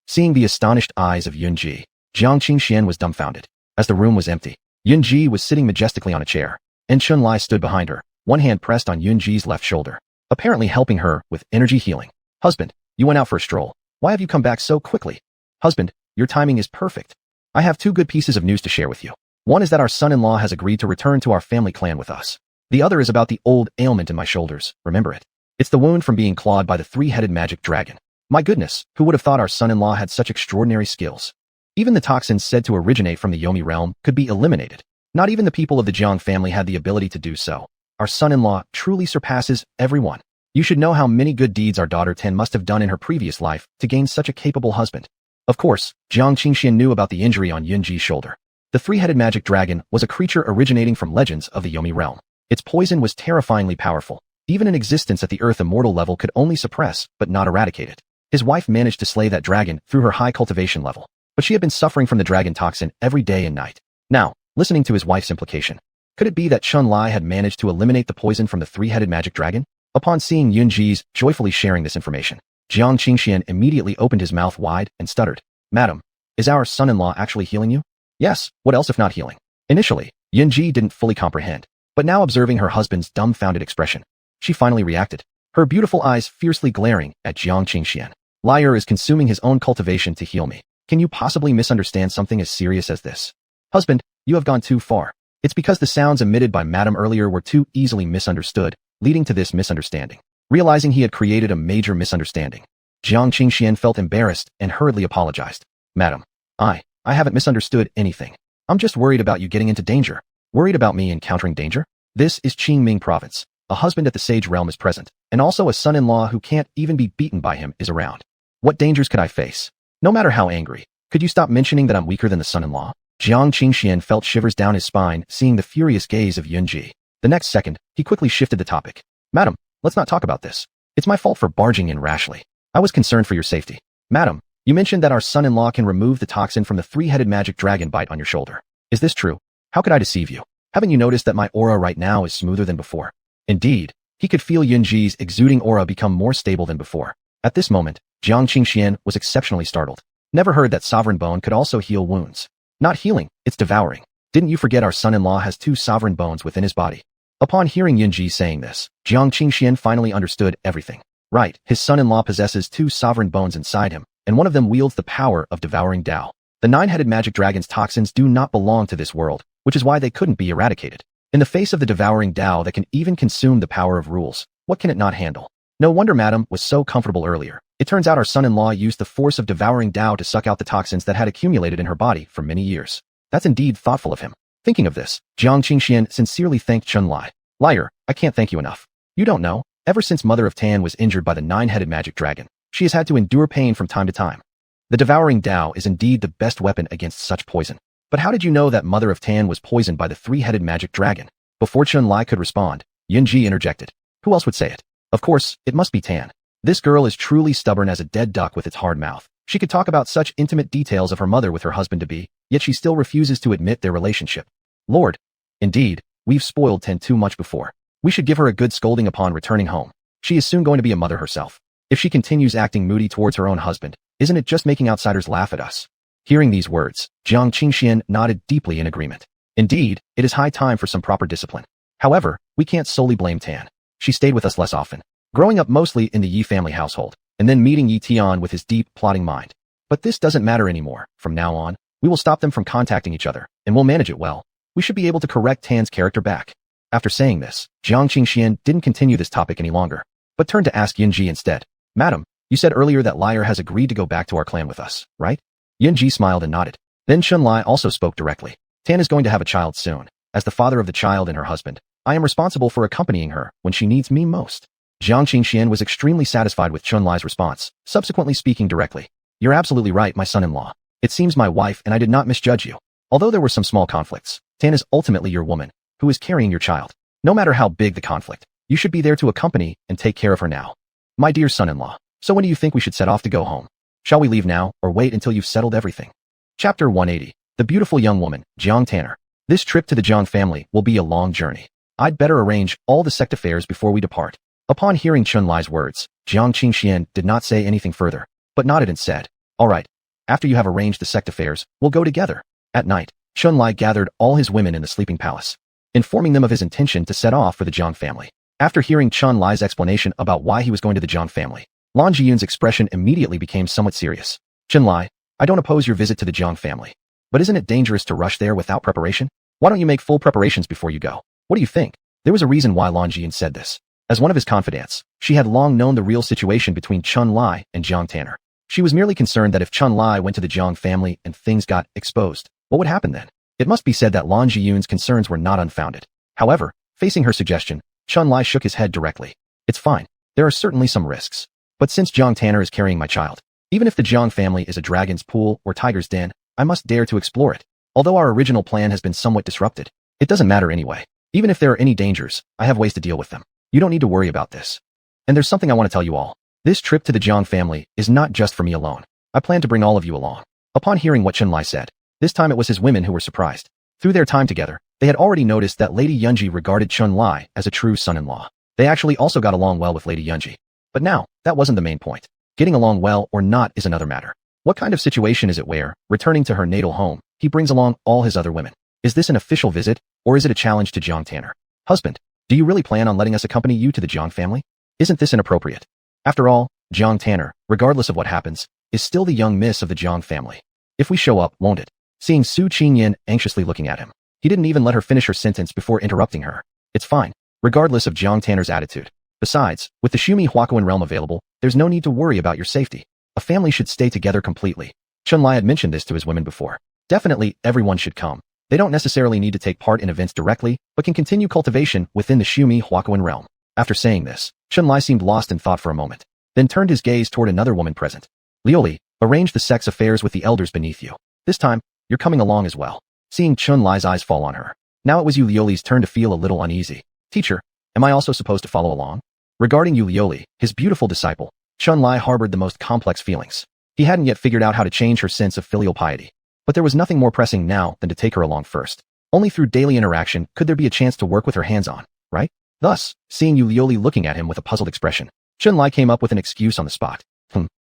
Seeing the astonished eyes of Yunji, Jiang Qingxian was dumbfounded. As the room was empty, Yunji was sitting majestically on a chair, and Chunlai stood behind her, one hand pressed on Yunji's left shoulder, apparently helping her with energy healing. Husband, you went out for a stroll. Why have you come back so quickly? Husband, your timing is perfect. I have two good pieces of news to share with you. One is that our son-in-law has agreed to return to our family clan with us. The other is about the old ailment in my shoulders, remember it? It's the wound from being clawed by the three-headed magic dragon. My goodness, who would have thought our son-in-law had such extraordinary skills? Even the toxins said to originate from the Yomi realm could be eliminated. Not even the people of the Jiang family had the ability to do so. Our son-in-law truly surpasses everyone. You should know how many good deeds our daughter Ten must have done in her previous life to gain such a capable husband. Of course, Jiang Qingxian knew about the injury on Yunji's shoulder. The three-headed magic dragon was a creature originating from legends of the Yomi realm. Its poison was terrifyingly powerful. Even an existence at the Earth Immortal level could only suppress, but not eradicate it. His wife managed to slay that dragon through her high cultivation level, but she had been suffering from the dragon toxin every day and night. Now, listening to his wife's implication, could it be that Chunlai had managed to eliminate the poison from the three-headed magic dragon? Upon seeing Yunji's joyfully sharing this information, Jiang Qingxian immediately opened his mouth wide and stuttered. Madam, is our son-in-law actually healing you? Yes, what else if not healing? Initially, Yunji didn't fully comprehend, but now observing her husband's dumbfounded expression, she finally reacted, her beautiful eyes fiercely glaring at Jiang Qingxian. Liar is consuming his own cultivation to heal me. Can you possibly misunderstand something as serious as this? Husband, you have gone too far. It's because the sounds emitted by Madam earlier were too easily misunderstood, leading to this misunderstanding. Realizing he had created a major misunderstanding, Jiang Qingxian felt embarrassed and hurriedly apologized. Madam, I haven't misunderstood anything. I'm just worried about you getting into danger. Worried about me encountering danger? This is Qingming province. A husband at the Sage realm is present, and also a son-in-law who can't even be beaten by him is around. What dangers could I face? No matter how angry. Could you stop mentioning that I'm weaker than the son-in-law? Jiang Qingxian felt shivers down his spine, seeing the furious gaze of Yunji. The next second, he quickly shifted the topic. Madam, let's not talk about this. It's my fault for barging in rashly. I was concerned for your safety. Madam, you mentioned that our son-in-law can remove the toxin from the three-headed magic dragon bite on your shoulder. Is this true? How could I deceive you? Haven't you noticed that my aura right now is smoother than before? Indeed, he could feel Yunji's exuding aura become more stable than before. At this moment, Jiang Qingxian was exceptionally startled. Never heard that sovereign bone could also heal wounds. Not healing, it's devouring. Didn't you forget our son-in-law has 2 sovereign bones within his body? Upon hearing Yunji saying this, Jiang Qingxian finally understood everything. Right, his son-in-law possesses 2 sovereign bones inside him, and one of them wields the power of devouring Tao. The 9-headed magic dragon's toxins do not belong to this world, which is why they couldn't be eradicated. In the face of the devouring Tao that can even consume the power of rules, what can it not handle? No wonder Madam was so comfortable earlier. It turns out our son-in-law used the force of devouring Tao to suck out the toxins that had accumulated in her body for many years. That's indeed thoughtful of him. Thinking of this, Jiang Qingxian sincerely thanked Chunlai. Liar, I can't thank you enough. You don't know, ever since Mother of Tan was injured by the 9-headed magic dragon, she has had to endure pain from time to time. The devouring Tao is indeed the best weapon against such poison. But how did you know that Mother of Tan was poisoned by the 3-headed magic dragon? Before Chunlai could respond, Yunji interjected. Who else would say it? Of course, it must be Tan. This girl is truly stubborn as a dead duck with its hard mouth. She could talk about such intimate details of her mother with her husband-to-be, yet she still refuses to admit their relationship. Lord. Indeed, we've spoiled Tan too much before. We should give her a good scolding upon returning home. She is soon going to be a mother herself. If she continues acting moody towards her own husband, isn't it just making outsiders laugh at us? Hearing these words, Jiang Qingxian nodded deeply in agreement. Indeed, it is high time for some proper discipline. However, we can't solely blame Tan. She stayed with us less often, growing up mostly in the Yi family household, and then meeting Ye Tian with his deep, plotting mind. But this doesn't matter anymore. From now on, we will stop them from contacting each other, and we'll manage it well. We should be able to correct Tan's character back. After saying this, Jiang Qingxian didn't continue this topic any longer, but turned to ask Yunji instead. Madam, you said earlier that Liar has agreed to go back to our clan with us, right? Yunji smiled and nodded. Then Chunlai also spoke directly. Tan is going to have a child soon. As the father of the child and her husband, I am responsible for accompanying her when she needs me most. Jiang Qingxian was extremely satisfied with Chunlai's response, subsequently speaking directly. You're absolutely right, my son-in-law. It seems my wife and I did not misjudge you. Although there were some small conflicts, Tan is ultimately your woman, who is carrying your child. No matter how big the conflict, you should be there to accompany and take care of her now. My dear son-in-law, so when do you think we should set off to go home? Shall we leave now, or wait until you've settled everything? Chapter 180. The beautiful young woman, Jiang Tanner. This trip to the Jang family will be a long journey. I'd better arrange all the sect affairs before we depart. Upon hearing Chunlai's words, Jiang Qingxian did not say anything further, but nodded and said, all right. After you have arranged the sect affairs, we'll go together. At night, Chunlai gathered all his women in the sleeping palace, informing them of his intention to set off for the Jang family. After hearing Chunlai's explanation about why he was going to the Jang family, Lan Jiyun's expression immediately became somewhat serious. Chunlai, I don't oppose your visit to the Jang family. But isn't it dangerous to rush there without preparation? Why don't you make full preparations before you go? What do you think? There was a reason why Lan Jiyun said this. As one of his confidants, she had long known the real situation between Chunlai and Jiang Tanner. She was merely concerned that if Chunlai went to the Jang family and things got exposed, what would happen then? It must be said that Lan Jiyun's concerns were not unfounded. However, facing her suggestion, Chunlai shook his head directly. It's fine. There are certainly some risks. But since Jiang Tanner is carrying my child, even if the Jiang family is a dragon's pool or tiger's den, I must dare to explore it. Although our original plan has been somewhat disrupted, it doesn't matter anyway. Even if there are any dangers, I have ways to deal with them. You don't need to worry about this. And there's something I want to tell you all. This trip to the Jiang family is not just for me alone. I plan to bring all of you along. Upon hearing what Chunlai said, this time it was his women who were surprised. Through their time together, they had already noticed that Lady Yunji regarded Chunlai as a true son-in-law. They actually also got along well with Lady Yunji. But now, that wasn't the main point. Getting along well or not is another matter. What kind of situation is it where, returning to her natal home, he brings along all his other women? Is this an official visit, or is it a challenge to Jiang Tanner? Husband, do you really plan on letting us accompany you to the Jiang family? Isn't this inappropriate? After all, Jiang Tanner, regardless of what happens, is still the young miss of the Jiang family. If we show up, won't it? Seeing Su Ching Yen anxiously looking at him, he didn't even let her finish her sentence before interrupting her. It's fine, regardless of Jiang Tanner's attitude. Besides, with the xuanhuan realm available, there's no need to worry about your safety. A family should stay together completely. Chunlai had mentioned this to his women before. Definitely, everyone should come. They don't necessarily need to take part in events directly, but can continue cultivation within the xuanhuan realm. After saying this, Chunlai seemed lost in thought for a moment, then turned his gaze toward another woman present. Lioli, arrange the sex affairs with the elders beneath you. This time, you're coming along as well. Seeing Chun Lai's eyes fall on her. Now it was Yu Lioli's turn to feel a little uneasy. Teacher, am I also supposed to follow along? Regarding Yu Lioli, his beautiful disciple, Chun Lai harbored the most complex feelings. He hadn't yet figured out how to change her sense of filial piety. But there was nothing more pressing now than to take her along first. Only through daily interaction could there be a chance to work with her hands on, right? Thus, seeing Yu Lioli looking at him with a puzzled expression, Chun Lai came up with an excuse on the spot.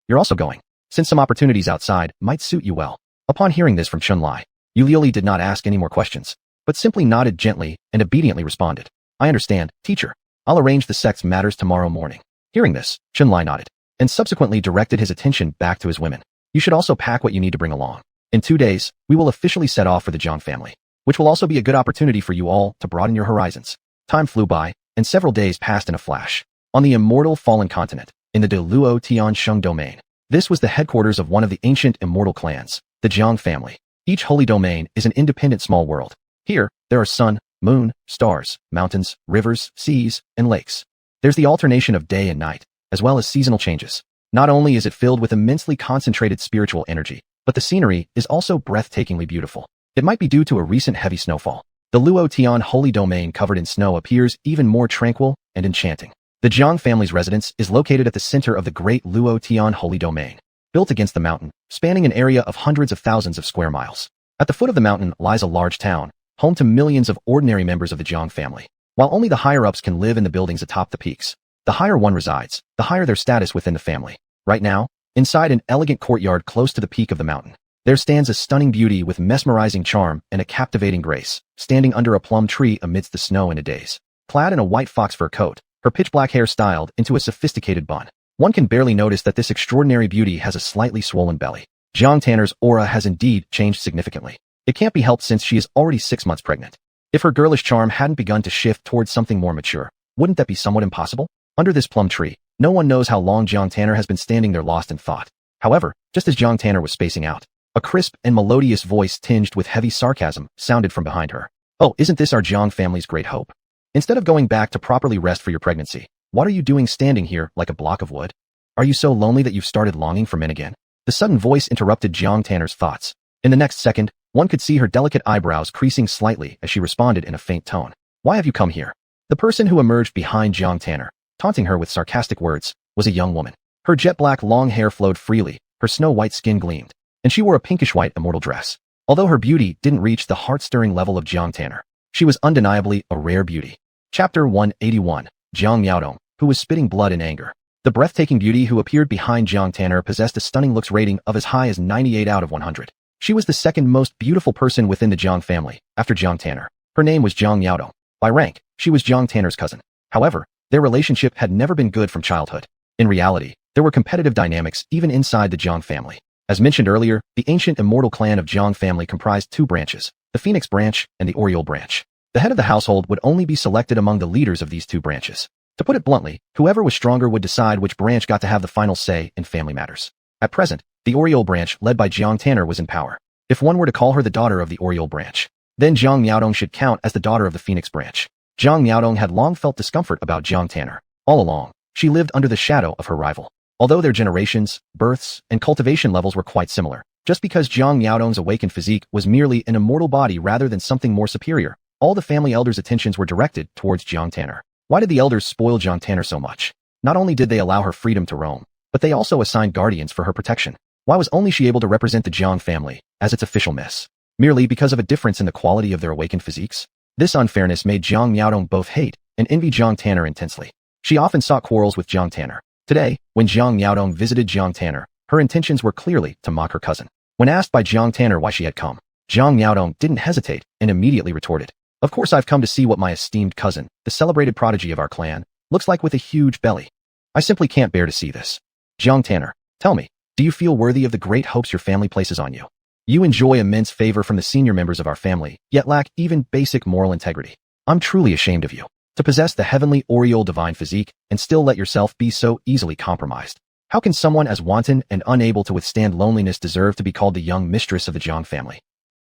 You're also going. Since some opportunities outside might suit you well. Upon hearing this from Chun Lai, Yu Lioli did not ask any more questions, but simply nodded gently and obediently responded. I understand, teacher. I'll arrange the sex matters tomorrow morning. Hearing this, Chun Lai nodded, and subsequently directed his attention back to his women. You should also pack what you need to bring along. In 2 days, we will officially set off for the Jang family, which will also be a good opportunity for you all to broaden your horizons. Time flew by, and several days passed in a flash. On the immortal fallen continent, in the De Luo Tian Sheng domain. This was the headquarters of one of the ancient immortal clans, the Jang family. Each holy domain is an independent small world. Here, there are sun, moon, stars, mountains, rivers, seas, and lakes. There's the alternation of day and night, as well as seasonal changes. Not only is it filled with immensely concentrated spiritual energy, but the scenery is also breathtakingly beautiful. It might be due to a recent heavy snowfall. The Luo Tian holy domain covered in snow appears even more tranquil and enchanting. The Jang family's residence is located at the center of the great Luo Tian holy domain, built against the mountain, spanning an area of hundreds of thousands of square miles. At the foot of the mountain lies a large town, home to millions of ordinary members of the Jang family. While only the higher-ups can live in the buildings atop the peaks, the higher one resides, the higher their status within the family. Right now, inside an elegant courtyard close to the peak of the mountain, there stands a stunning beauty with mesmerizing charm and a captivating grace, standing under a plum tree amidst the snow in a daze. Clad in a white fox fur coat, her pitch-black hair styled into a sophisticated bun, one can barely notice that this extraordinary beauty has a slightly swollen belly. Jiang Tanner's aura has indeed changed significantly. It can't be helped since she is already 6 months pregnant. If her girlish charm hadn't begun to shift towards something more mature, wouldn't that be somewhat impossible? Under this plum tree, no one knows how long Jiang Tanner has been standing there lost in thought. However, just as Jiang Tanner was spacing out, a crisp and melodious voice tinged with heavy sarcasm sounded from behind her. Oh, isn't this our Jiang family's great hope? Instead of going back to properly rest for your pregnancy, what are you doing standing here like a block of wood? Are you so lonely that you've started longing for men again? The sudden voice interrupted Jiang Tanner's thoughts. In the next second, one could see her delicate eyebrows creasing slightly as she responded in a faint tone. Why have you come here? The person who emerged behind Jiang Tanner, taunting her with sarcastic words, was a young woman. Her jet-black long hair flowed freely, her snow-white skin gleamed, and she wore a pinkish-white immortal dress. Although her beauty didn't reach the heart-stirring level of Jiang Tanner, she was undeniably a rare beauty. Chapter 181, Jiang Miaodong, who was spitting blood in anger. The breathtaking beauty who appeared behind Jiang Tanner possessed a stunning looks rating of as high as 98 out of 100. She was the second most beautiful person within the Jiang family, after Jiang Tanner. Her name was Jiang Miaodong. By rank, she was Jiang Tanner's cousin. However, their relationship had never been good from childhood. In reality, there were competitive dynamics even inside the Jiang family. As mentioned earlier, the ancient immortal clan of Jiang family comprised 2 branches, the Phoenix branch and the Oriole branch. The head of the household would only be selected among the leaders of these 2 branches. To put it bluntly, whoever was stronger would decide which branch got to have the final say in family matters. At present, the Oriole branch led by Jiang Tanner was in power. If one were to call her the daughter of the Oriole branch, then Jiang Miaodong should count as the daughter of the Phoenix branch. Jiang Miaodong had long felt discomfort about Jiang Tanner. All along, she lived under the shadow of her rival. Although their generations, births, and cultivation levels were quite similar, just because Jiang Miaodong's awakened physique was merely an immortal body rather than something more superior, all the family elders' attentions were directed towards Jiang Tanner. Why did the elders spoil Jiang Tanner so much? Not only did they allow her freedom to roam, but they also assigned guardians for her protection. Why was only she able to represent the Jiang family as its official miss? Merely because of a difference in the quality of their awakened physiques? This unfairness made Jiang Miaodong both hate and envy Jiang Tanner intensely. She often sought quarrels with Jiang Tanner. Today, when Jiang Miaodong visited Jiang Tanner, her intentions were clearly to mock her cousin. When asked by Jiang Tanner why she had come, Jiang Miaodong didn't hesitate and immediately retorted, "Of course I've come to see what my esteemed cousin, the celebrated prodigy of our clan, looks like with a huge belly. I simply can't bear to see this. Jiang Tanner, tell me, do you feel worthy of the great hopes your family places on you? You enjoy immense favor from the senior members of our family, yet lack even basic moral integrity. I'm truly ashamed of you. To possess the heavenly Oriole divine physique and still let yourself be so easily compromised. How can someone as wanton and unable to withstand loneliness deserve to be called the young mistress of the Jang family?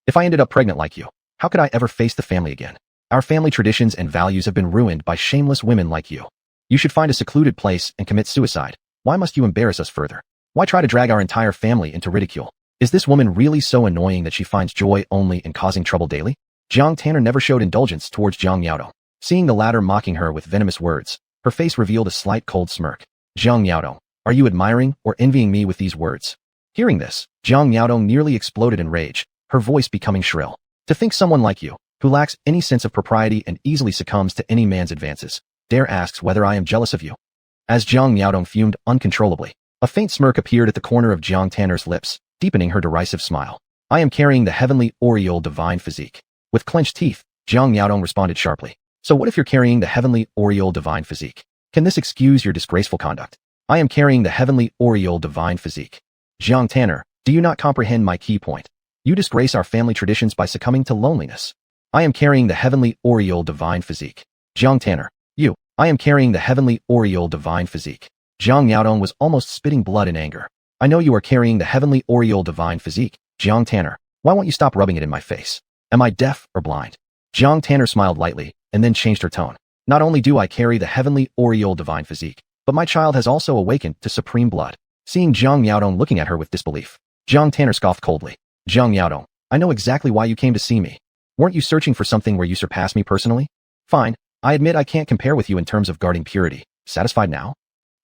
If I ended up pregnant like you, how could I ever face the family again? Our family traditions and values have been ruined by shameless women like you. You should find a secluded place and commit suicide. Why must you embarrass us further? Why try to drag our entire family into ridicule? Is this woman really so annoying that she finds joy only in causing trouble daily? Jiang Tanner never showed indulgence towards Zhang Yaodong. Seeing the latter mocking her with venomous words, her face revealed a slight cold smirk. Zhang Yaodong, are you admiring or envying me with these words? Hearing this, Zhang Yaodong nearly exploded in rage, her voice becoming shrill. To think someone like you, who lacks any sense of propriety and easily succumbs to any man's advances, dare asks whether I am jealous of you. As Zhang Yaodong fumed uncontrollably, a faint smirk appeared at the corner of Jiang Tanner's lips, deepening her derisive smile. I am carrying the heavenly aureole divine physique. With clenched teeth, Zhang Yaodong responded sharply. So what if you're carrying the heavenly aureole divine physique? Can this excuse your disgraceful conduct? I am carrying the heavenly aureole divine physique. Jiang Tanner, do you not comprehend my key point? You disgrace our family traditions by succumbing to loneliness. I am carrying the heavenly aureole divine physique. Jiang Tanner, I am carrying the heavenly aureole divine physique. Zhang Yaodong was almost spitting blood in anger. I know you are carrying the heavenly aureole divine physique, Jiang Tanner. Why won't you stop rubbing it in my face? Am I deaf or blind? Jiang Tanner smiled lightly, and then changed her tone. Not only do I carry the heavenly aureole divine physique, but my child has also awakened to supreme blood. Seeing Zhang Yaodong looking at her with disbelief, Jiang Tanner scoffed coldly. Zhang Yaodong, I know exactly why you came to see me. Weren't you searching for something where you surpass me personally? Fine, I admit I can't compare with you in terms of guarding purity. Satisfied now?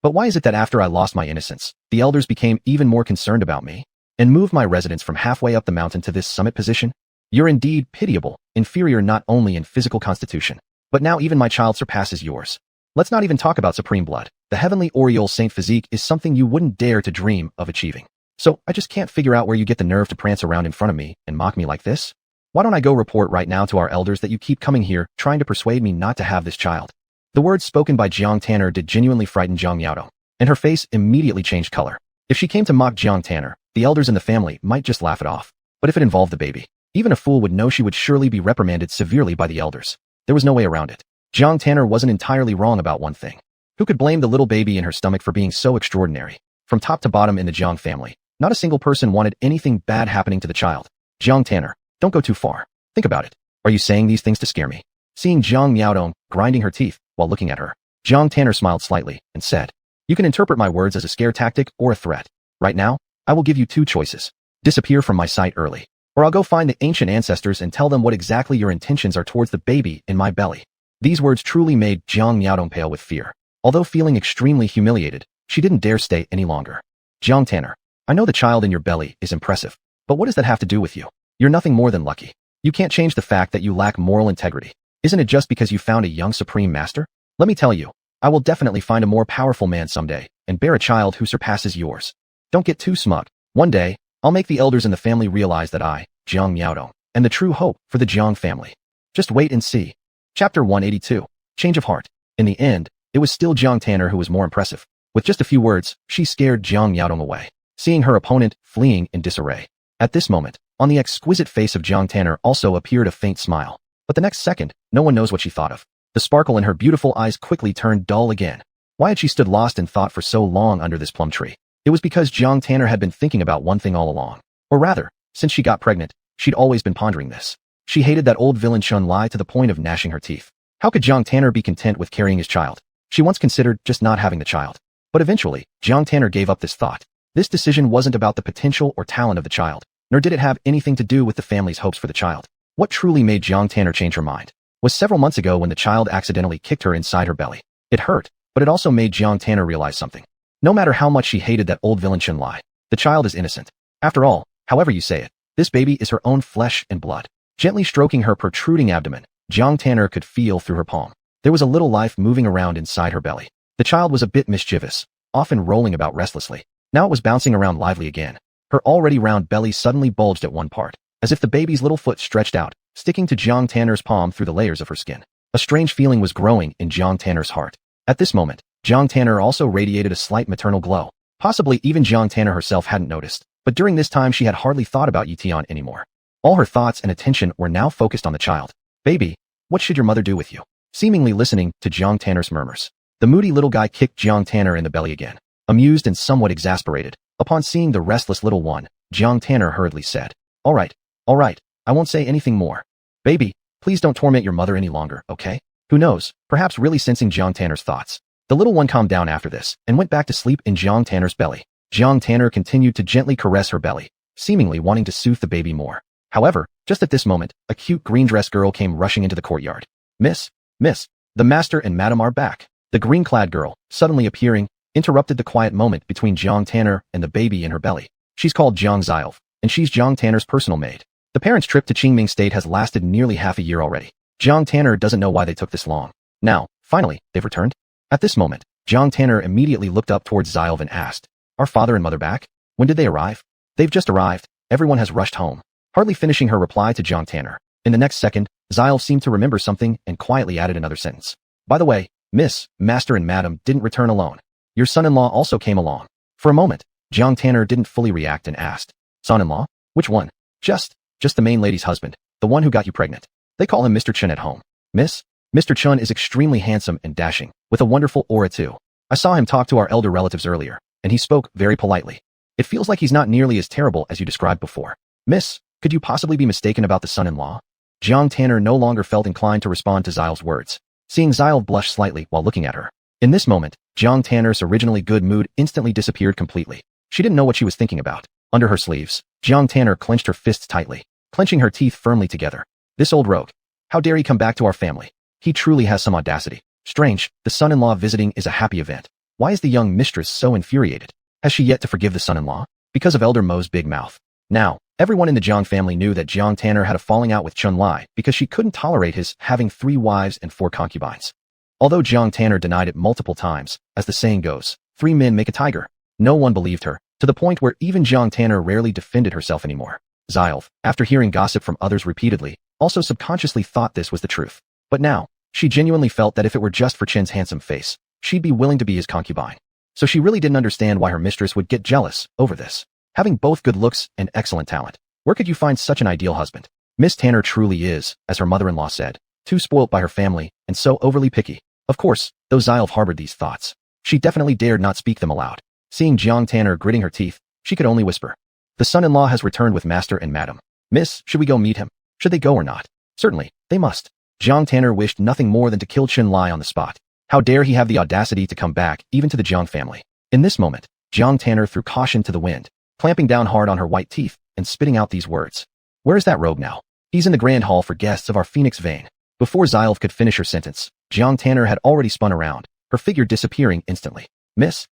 But why is it that after I lost my innocence, the elders became even more concerned about me and moved my residence from halfway up the mountain to this summit position? You're indeed pitiable, inferior not only in physical constitution, but now even my child surpasses yours. Let's not even talk about supreme blood. The heavenly aureole saint physique is something you wouldn't dare to dream of achieving. So I just can't figure out where you get the nerve to prance around in front of me and mock me like this. Why don't I go report right now to our elders that you keep coming here trying to persuade me not to have this child? The words spoken by Jiang Tanner did genuinely frighten Zhang Yaodong, and her face immediately changed color. If she came to mock Jiang Tanner, the elders in the family might just laugh it off. But if it involved the baby, even a fool would know she would surely be reprimanded severely by the elders. There was no way around it. Jiang Tanner wasn't entirely wrong about one thing. Who could blame the little baby in her stomach for being so extraordinary? From top to bottom in the Jiang family, not a single person wanted anything bad happening to the child. Jiang Tanner, don't go too far. Think about it. Are you saying these things to scare me? Seeing Zhang Yaodong grinding her teeth while looking at her, Jiang Tanner smiled slightly and said, you can interpret my words as a scare tactic or a threat. Right now, I will give you two choices. Disappear from my sight early, or I'll go find the ancient ancestors and tell them what exactly your intentions are towards the baby in my belly. These words truly made Zhang Yaodong pale with fear. Although feeling extremely humiliated, she didn't dare stay any longer. Jiang Tanner, I know the child in your belly is impressive, but what does that have to do with you? You're nothing more than lucky. You can't change the fact that you lack moral integrity. Isn't it just because you found a young supreme master? Let me tell you, I will definitely find a more powerful man someday and bear a child who surpasses yours. Don't get too smug. One day, I'll make the elders in the family realize that I, Zhang Yaodong, am the true hope for the Jiang family. Just wait and see. Chapter 182. Change of Heart. In the end, it was still Jiang Tanner who was more impressive. With just a few words, she scared Zhang Yaodong away, seeing her opponent fleeing in disarray. At this moment, on the exquisite face of Jiang Tanner also appeared a faint smile. But the next second, no one knows what she thought of. The sparkle in her beautiful eyes quickly turned dull again. Why had she stood lost in thought for so long under this plum tree? It was because Jiang Tanner had been thinking about one thing all along. Or rather, since she got pregnant, she'd always been pondering this. She hated that old villain Xuanhuan to the point of gnashing her teeth. How could Jiang Tanner be content with carrying his child? She once considered just not having the child. But eventually, Jiang Tanner gave up this thought. This decision wasn't about the potential or talent of the child, nor did it have anything to do with the family's hopes for the child. What truly made Jiang Tanner change her mind was several months ago when the child accidentally kicked her inside her belly. It hurt, but it also made Jiang Tanner realize something. No matter how much she hated that old villain Xuanhuan, the child is innocent. After all, however you say it, this baby is her own flesh and blood. Gently stroking her protruding abdomen, Jiang Tanner could feel through her palm. There was a little life moving around inside her belly. The child was a bit mischievous, often rolling about restlessly. Now it was bouncing around lively again. Her already round belly suddenly bulged at one part, as if the baby's little foot stretched out, sticking to Jiang Tanner's palm through the layers of her skin. A strange feeling was growing in Jiang Tanner's heart. At this moment, Jiang Tanner also radiated a slight maternal glow. Possibly even Jiang Tanner herself hadn't noticed, but during this time she had hardly thought about Ye Tian anymore. All her thoughts and attention were now focused on the child. Baby, what should your mother do with you? Seemingly listening to Jiang Tanner's murmurs, the moody little guy kicked Jiang Tanner in the belly again. Amused and somewhat exasperated, upon seeing the restless little one, Jiang Tanner hurriedly said, all right, I won't say anything more. Baby, please don't torment your mother any longer, okay? Who knows, perhaps really sensing Jiang Tanner's thoughts. The little one calmed down after this, and went back to sleep in Jiang Tanner's belly. Jiang Tanner continued to gently caress her belly, seemingly wanting to soothe the baby more. However, just at this moment, a cute green-dressed girl came rushing into the courtyard. Miss, the master and madam are back. The green-clad girl, suddenly appearing, interrupted the quiet moment between Jiang Tanner and the baby in her belly. She's called Jiang Zilf, and she's Jiang Tanner's personal maid. The parents' trip to Qingming State has lasted nearly half a year already. Jiang Tanner doesn't know why they took this long. Now, finally, they've returned? At this moment, Jiang Tanner immediately looked up towards Zilf and asked, "Are father and mother back? When did they arrive?" "They've just arrived. Everyone has rushed home." Hardly finishing her reply to Jiang Tanner, in the next second, Zilf seemed to remember something and quietly added another sentence. "By the way, Miss, Master and Madam didn't return alone. Your son-in-law also came along." For a moment, Jiang Tanner didn't fully react and asked, "Son-in-law? Which one?" Just the main lady's husband, the one who got you pregnant. They call him Mr. Chun at home. Miss, Mr. Chun is extremely handsome and dashing, with a wonderful aura too. I saw him talk to our elder relatives earlier, and he spoke very politely. It feels like he's not nearly as terrible as you described before. Miss, could you possibly be mistaken about the son-in-law?" Jiang Tanner no longer felt inclined to respond to Zilf's words, seeing Zilf blush slightly while looking at her. In this moment, Jiang Tanner's originally good mood instantly disappeared completely. She didn't know what she was thinking about. Under her sleeves, Jiang Tanner clenched her fists tightly, clenching her teeth firmly together. This old rogue. How dare he come back to our family? He truly has some audacity. Strange, the son-in-law visiting is a happy event. Why is the young mistress so infuriated? Has she yet to forgive the son-in-law? Because of Elder Mo's big mouth. Now, everyone in the Jiang family knew that Jiang Tanner had a falling out with Chun Lai because she couldn't tolerate his having 3 wives and 4 concubines. Although Jiang Tanner denied it multiple times, as the saying goes, 3 men make a tiger. No one believed her, to the point where even Jiang Tanner rarely defended herself anymore. Zilf, after hearing gossip from others repeatedly, also subconsciously thought this was the truth. But now, she genuinely felt that if it were just for Chen's handsome face, she'd be willing to be his concubine. So she really didn't understand why her mistress would get jealous over this. Having both good looks and excellent talent, where could you find such an ideal husband? Miss Tanner truly is, as her mother-in-law said, too spoilt by her family and so overly picky. Of course, though Zilf harbored these thoughts, she definitely dared not speak them aloud. Seeing Jiang Tanner gritting her teeth, she could only whisper, "The son-in-law has returned with Master and Madam. Miss, should we go meet him? Should they go or not?" "Certainly, they must." Jiang Tanner wished nothing more than to kill Chun Lai on the spot. How dare he have the audacity to come back, even to the Jiang family. In this moment, Jiang Tanner threw caution to the wind, clamping down hard on her white teeth and spitting out these words. "Where is that rogue now?" "He's in the grand hall for guests of our Phoenix Vein." Before Zilf could finish her sentence, Jiang Tanner had already spun around, her figure disappearing instantly. Miss,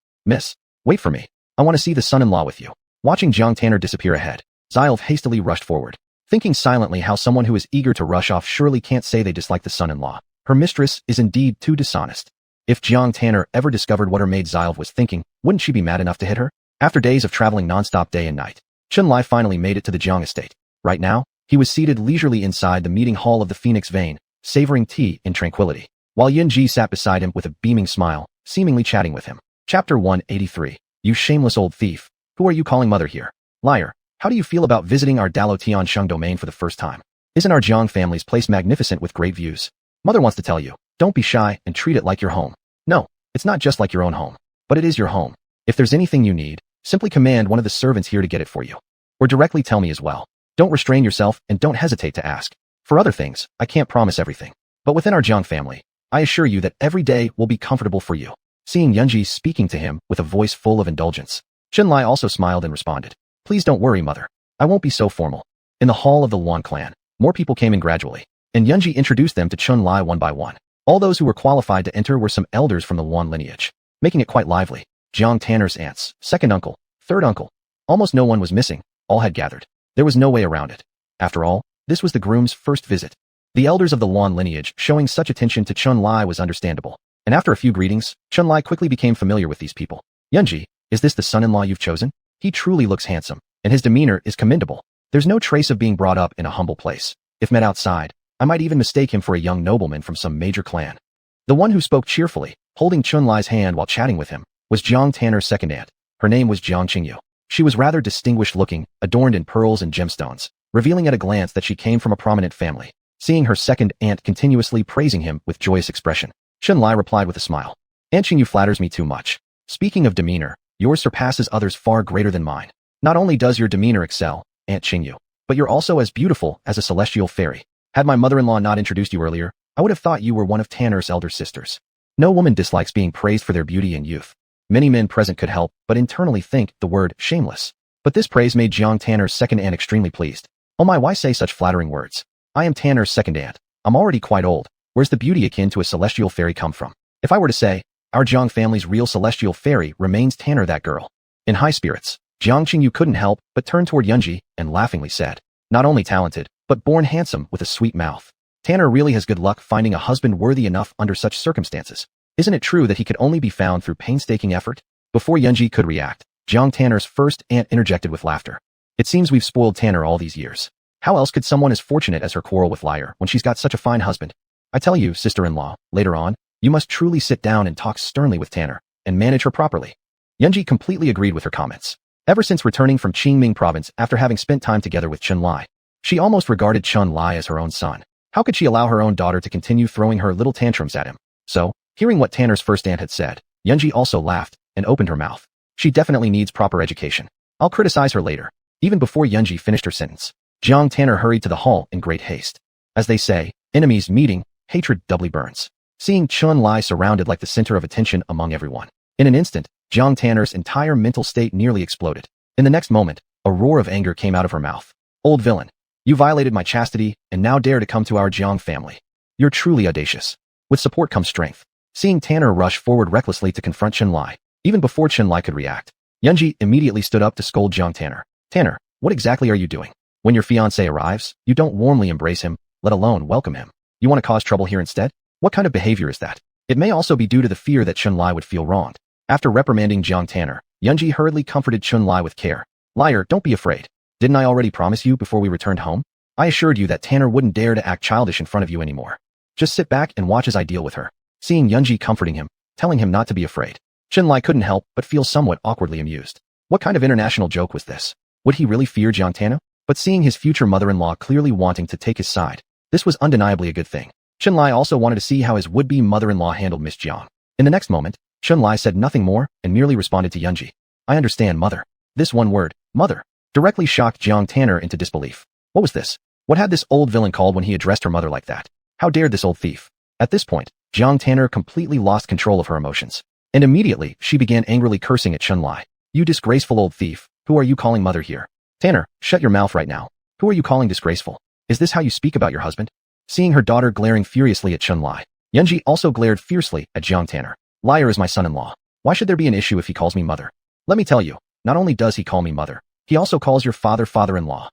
wait for me. I want to see the son-in-law with you." Watching Jiang Tanner disappear ahead, Zilf hastily rushed forward, thinking silently how someone who is eager to rush off surely can't say they dislike the son-in-law. Her mistress is indeed too dishonest. If Jiang Tanner ever discovered what her maid Zilf was thinking, wouldn't she be mad enough to hit her? After days of traveling non-stop day and night, Chun Lai finally made it to the Jiang estate. Right now, he was seated leisurely inside the meeting hall of the Phoenix Vein, savoring tea in tranquility, while Yin Ji sat beside him with a beaming smile, seemingly chatting with him. Chapter 183. You shameless old thief. Who are you calling mother here? Liar. How do you feel about visiting our Dalo Tiansheng domain for the first time? Isn't our Jiang family's place magnificent with great views? Mother wants to tell you, don't be shy and treat it like your home. No, it's not just like your own home, but it is your home. If there's anything you need, simply command one of the servants here to get it for you. Or directly tell me as well. Don't restrain yourself and don't hesitate to ask. For other things, I can't promise everything. But within our Jiang family, I assure you that every day will be comfortable for you. Seeing Yunji speaking to him with a voice full of indulgence, Chun Lai also smiled and responded, "Please don't worry, mother. I won't be so formal." In the hall of the Luan clan, more people came in gradually, and Yunji introduced them to Chun Lai one by one. All those who were qualified to enter were some elders from the Luan lineage, making it quite lively. Jiang Tanner's aunts, second uncle, third uncle. Almost no one was missing, all had gathered. There was no way around it. After all, this was the groom's first visit. The elders of the Luan lineage showing such attention to Chun Lai was understandable, and after a few greetings, Chun Lai quickly became familiar with these people. "Yunji, is this the son-in-law you've chosen? He truly looks handsome, and his demeanor is commendable. There's no trace of being brought up in a humble place. If met outside, I might even mistake him for a young nobleman from some major clan." The one who spoke cheerfully, holding Chun Lai's hand while chatting with him, was Jiang Tanner's second aunt. Her name was Jiang Qingyu. She was rather distinguished-looking, adorned in pearls and gemstones, revealing at a glance that she came from a prominent family. Seeing her second aunt continuously praising him with joyous expression, Chun Lai replied with a smile, "Aunt Qingyu flatters me too much. Speaking of demeanor, yours surpasses others far greater than mine. Not only does your demeanor excel, Aunt Qingyu, but you're also as beautiful as a celestial fairy. Had my mother-in-law not introduced you earlier, I would have thought you were one of Tanner's elder sisters." No woman dislikes being praised for their beauty and youth. Many men present could help but internally think the word shameless. But this praise made Jiang Tanner's second aunt extremely pleased. Oh my, why say such flattering words? I am Tanner's second aunt. I'm already quite old. Where's the beauty akin to a celestial fairy come from? If I were to say, our Jiang family's real celestial fairy remains Tanner, that girl. In high spirits, Jiang Qingyu couldn't help but turn toward Yunji and laughingly said, not only talented, but born handsome with a sweet mouth. Tanner really has good luck finding a husband worthy enough under such circumstances. Isn't it true that he could only be found through painstaking effort? Before Yunji could react, Jiang Tanner's first aunt interjected with laughter. It seems we've spoiled Tanner all these years. How else could someone as fortunate as her quarrel with Liar when she's got such a fine husband? I tell you, sister-in-law, later on, you must truly sit down and talk sternly with Tanner and manage her properly. Yunji completely agreed with her comments. Ever since returning from Qingming province after having spent time together with Chun Lai, she almost regarded Chun Lai as her own son. How could she allow her own daughter to continue throwing her little tantrums at him? So, hearing what Tanner's first aunt had said, Yunji also laughed and opened her mouth. She definitely needs proper education. I'll criticize her later. Even before Yunji finished her sentence, Jiang Tanner hurried to the hall in great haste. As they say, enemies meeting, hatred doubly burns. Seeing Chun Lai surrounded like the center of attention among everyone. In an instant, Jiang Tanner's entire mental state nearly exploded. In the next moment, a roar of anger came out of her mouth. Old villain. You violated my chastity and now dare to come to our Jiang family. You're truly audacious. With support comes strength. Seeing Tanner rush forward recklessly to confront Chun Lai, even before Chun Lai could react, Yunji immediately stood up to scold Jiang Tanner. Tanner, what exactly are you doing? When your fiancé arrives, you don't warmly embrace him, let alone welcome him. You want to cause trouble here instead? What kind of behavior is that? It may also be due to the fear that Chun Lai would feel wronged. After reprimanding Jiang Tanner, Yunji hurriedly comforted Chun Lai with care. Liar, don't be afraid. Didn't I already promise you before we returned home? I assured you that Tanner wouldn't dare to act childish in front of you anymore. Just sit back and watch as I deal with her. Seeing Yunji comforting him, telling him not to be afraid, Chun Lai couldn't help but feel somewhat awkwardly amused. What kind of international joke was this? Would he really fear Jiang Tanner? But seeing his future mother-in-law clearly wanting to take his side, this was undeniably a good thing. Chun Lai also wanted to see how his would-be mother-in-law handled Miss Jiang. In the next moment, Chun Lai said nothing more and merely responded to Yunji. I understand, mother. This one word, mother, directly shocked Jiang Tanner into disbelief. What was this? What had this old villain called when he addressed her mother like that? How dared this old thief? At this point, Jiang Tanner completely lost control of her emotions. And immediately, she began angrily cursing at Chun Lai. You disgraceful old thief, who are you calling mother here? Tanner, shut your mouth right now. Who are you calling disgraceful? Is this how you speak about your husband? Seeing her daughter glaring furiously at Chun Lai, Yunji also glared fiercely at Jiang Tanner. Liar is my son-in-law. Why should there be an issue if he calls me mother? Let me tell you, not only does he call me mother, he also calls your father father-in-law.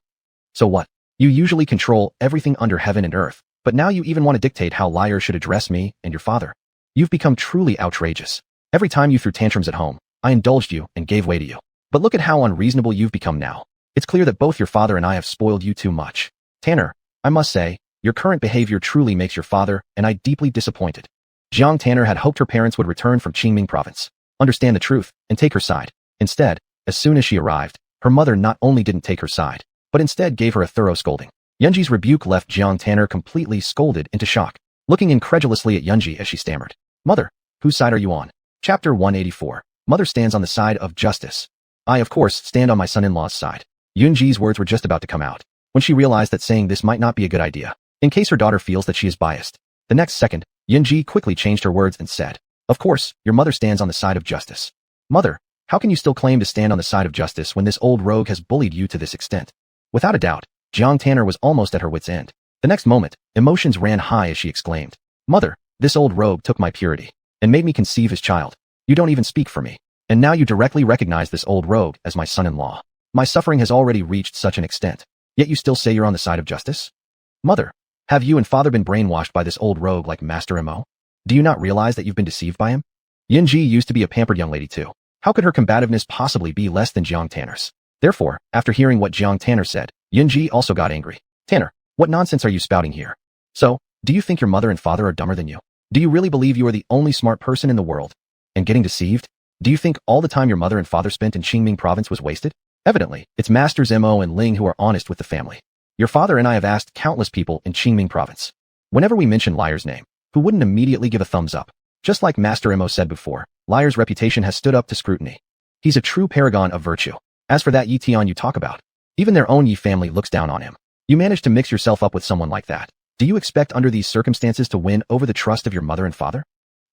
So what? You usually control everything under heaven and earth, but now you even want to dictate how Liar should address me and your father. You've become truly outrageous. Every time you threw tantrums at home, I indulged you and gave way to you. But look at how unreasonable you've become now. It's clear that both your father and I have spoiled you too much. Tanner, I must say, your current behavior truly makes your father and I deeply disappointed. Jiang Tanner had hoped her parents would return from Qingming province, understand the truth, and take her side. Instead, as soon as she arrived, her mother not only didn't take her side, but instead gave her a thorough scolding. Yunji's rebuke left Jiang Tanner completely scolded into shock, looking incredulously at Yunji as she stammered. Mother, whose side are you on? Chapter 184. Mother stands on the side of justice. I, of course, stand on my son-in-law's side. Yunji's words were just about to come out, when she realized that saying this might not be a good idea, in case her daughter feels that she is biased. The next second, Yunji quickly changed her words and said, of course, your mother stands on the side of justice. Mother, how can you still claim to stand on the side of justice when this old rogue has bullied you to this extent? Without a doubt, Jiang Tanner was almost at her wit's end. The next moment, emotions ran high as she exclaimed, Mother, this old rogue took my purity and made me conceive his child. You don't even speak for me. And now you directly recognize this old rogue as my son-in-law. My suffering has already reached such an extent, yet you still say you're on the side of justice? Mother, have you and father been brainwashed by this old rogue like Master Mo? Do you not realize that you've been deceived by him? Yunji used to be a pampered young lady too. How could her combativeness possibly be less than Jiang Tanner's? Therefore, after hearing what Jiang Tanner said, Yunji also got angry. Tanner, what nonsense are you spouting here? So, do you think your mother and father are dumber than you? Do you really believe you are the only smart person in the world? And getting deceived? Do you think all the time your mother and father spent in Qingming province was wasted? Evidently, it's Masters Mo and Ling who are honest with the family. Your father and I have asked countless people in Qingming province. Whenever we mention Liar's name, who wouldn't immediately give a thumbs up? Just like Master Mo said before, Liar's reputation has stood up to scrutiny. He's a true paragon of virtue. As for that Ye Tian you talk about, even their own Ye family looks down on him. You managed to mix yourself up with someone like that. Do you expect under these circumstances to win over the trust of your mother and father?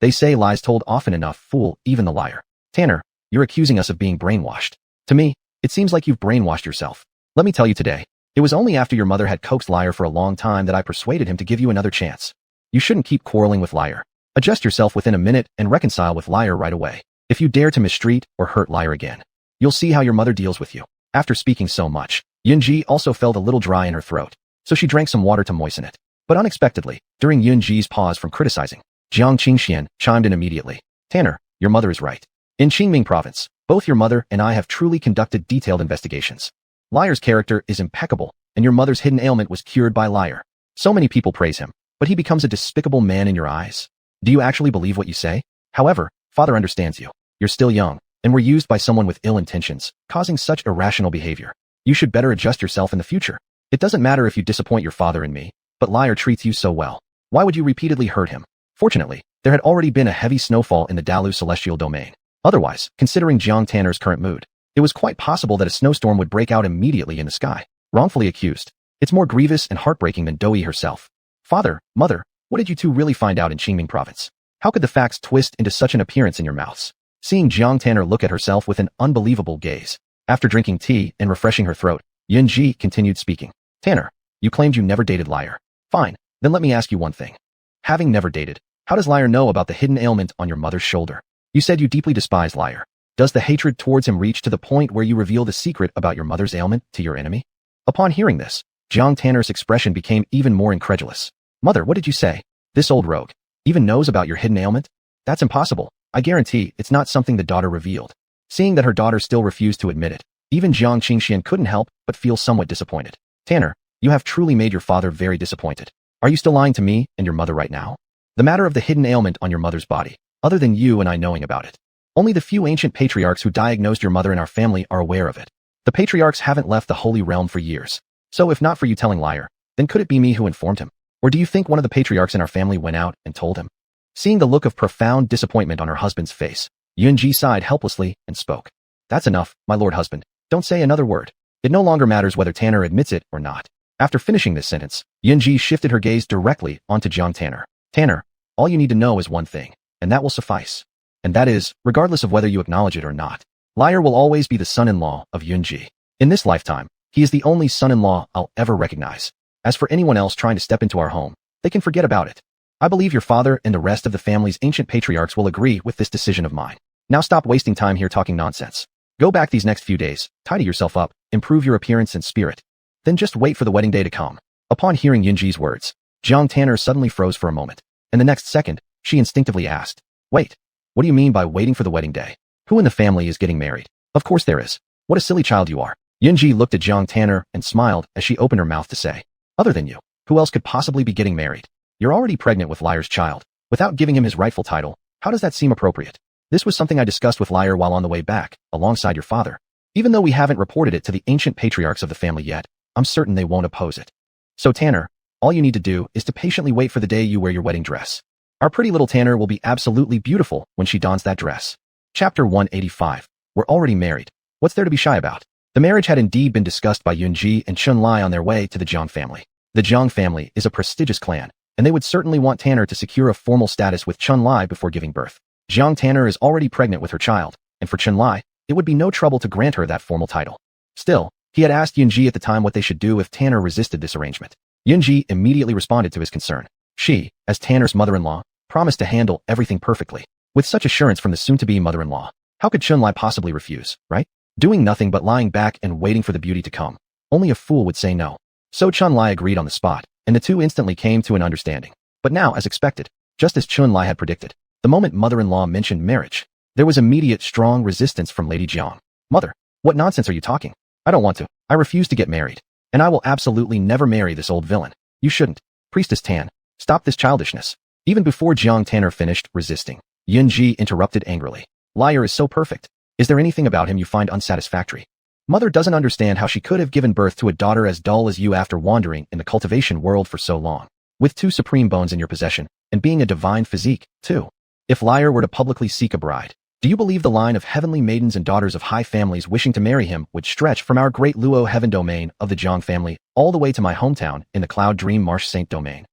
They say lies told often enough fool even the liar. Tanner, you're accusing us of being brainwashed. To me, it seems like you've brainwashed yourself. Let me tell you today, it was only after your mother had coaxed Liar for a long time that I persuaded him to give you another chance. You shouldn't keep quarreling with Liar. Adjust yourself within a minute and reconcile with Liar right away. If you dare to mistreat or hurt Liar again, you'll see how your mother deals with you. After speaking so much, Yunji also felt a little dry in her throat, so she drank some water to moisten it. But unexpectedly, during Yunji's pause from criticizing, Jiang Qingxian chimed in immediately. Tanner, your mother is right. In Qingming province, both your mother and I have truly conducted detailed investigations. Liar's character is impeccable, and your mother's hidden ailment was cured by Liar. So many people praise him, but he becomes a despicable man in your eyes. Do you actually believe what you say? However, father understands you. You're still young, and were used by someone with ill intentions, causing such irrational behavior. You should better adjust yourself in the future. It doesn't matter if you disappoint your father and me, but Liar treats you so well. Why would you repeatedly hurt him? Fortunately, there had already been a heavy snowfall in the Dalu celestial domain. Otherwise, considering Jiang Tanner's current mood, it was quite possible that a snowstorm would break out immediately in the sky. Wrongfully accused. It's more grievous and heartbreaking than Doi herself. Father, mother, what did you two really find out in Qingming province? How could the facts twist into such an appearance in your mouths? Seeing Jiang Tanner look at herself with an unbelievable gaze. After drinking tea and refreshing her throat, Yunji continued speaking. Tanner, you claimed you never dated Liar. Fine, then let me ask you one thing. Having never dated, how does Liar know about the hidden ailment on your mother's shoulder? You said you deeply despise Liar. Does the hatred towards him reach to the point where you reveal the secret about your mother's ailment to your enemy? Upon hearing this, Jiang Tanner's expression became even more incredulous. Mother, what did you say? This old rogue even knows about your hidden ailment? That's impossible. I guarantee it's not something the daughter revealed. Seeing that her daughter still refused to admit it, even Jiang Qingxian couldn't help but feel somewhat disappointed. Tanner, you have truly made your father very disappointed. Are you still lying to me and your mother right now? The matter of the hidden ailment on your mother's body, other than you and I knowing about it. Only the few ancient patriarchs who diagnosed your mother in our family are aware of it. The patriarchs haven't left the Holy Realm for years. So if not for you telling Liar, then could it be me who informed him? Or do you think one of the patriarchs in our family went out and told him? Seeing the look of profound disappointment on her husband's face, Yunji sighed helplessly and spoke. That's enough, my lord husband. Don't say another word. It no longer matters whether Tanner admits it or not. After finishing this sentence, Yunji shifted her gaze directly onto Jiang Tanner. Tanner, all you need to know is one thing, and that will suffice. And that is, regardless of whether you acknowledge it or not, Liar will always be the son-in-law of Yunji. In this lifetime, he is the only son-in-law I'll ever recognize. As for anyone else trying to step into our home, they can forget about it. I believe your father and the rest of the family's ancient patriarchs will agree with this decision of mine. Now stop wasting time here talking nonsense. Go back these next few days, tidy yourself up, improve your appearance and spirit. Then just wait for the wedding day to come. Upon hearing Yunji's words, Jiang Tanner suddenly froze for a moment, and the next second, she instinctively asked, wait, what do you mean by waiting for the wedding day? Who in the family is getting married? Of course there is. What a silly child you are. Yunji looked at Jiang Tanner and smiled as she opened her mouth to say, other than you, who else could possibly be getting married? You're already pregnant with Liar's child. Without giving him his rightful title, how does that seem appropriate? This was something I discussed with Liar while on the way back, alongside your father. Even though we haven't reported it to the ancient patriarchs of the family yet, I'm certain they won't oppose it. So Tanner, all you need to do is to patiently wait for the day you wear your wedding dress. Our pretty little Tanner will be absolutely beautiful when she dons that dress. Chapter 185. We're already married. What's there to be shy about? The marriage had indeed been discussed by Yunji and Chunlai on their way to the Jang family. The Jang family is a prestigious clan, and they would certainly want Tanner to secure a formal status with Chunlai before giving birth. Jiang Tanner is already pregnant with her child, and for Chunlai, it would be no trouble to grant her that formal title. Still, he had asked Yunji at the time what they should do if Tanner resisted this arrangement. Yunji immediately responded to his concern. She, as Tanner's mother-in-law, promised to handle everything perfectly. With such assurance from the soon-to-be mother-in-law, how could Chunlai possibly refuse, right? Doing nothing but lying back and waiting for the beauty to come. Only a fool would say no. So Chunlai agreed on the spot, and the two instantly came to an understanding. But now, as expected, just as Chunlai had predicted, the moment mother-in-law mentioned marriage, there was immediate strong resistance from Lady Jiang. Mother, what nonsense are you talking? I don't want to. I refuse to get married. And I will absolutely never marry this old villain. You shouldn't. Priestess Tan, stop this childishness. Even before Jiang Tanner finished resisting, Yunji interrupted angrily. Liar is so perfect. Is there anything about him you find unsatisfactory? Mother doesn't understand how she could have given birth to a daughter as dull as you after wandering in the cultivation world for so long. With two supreme bones in your possession, and being a divine physique, too. If Liar were to publicly seek a bride, do you believe the line of heavenly maidens and daughters of high families wishing to marry him would stretch from our great Luo heaven domain of the Jang family all the way to my hometown in the Cloud Dream Marsh Saint domain?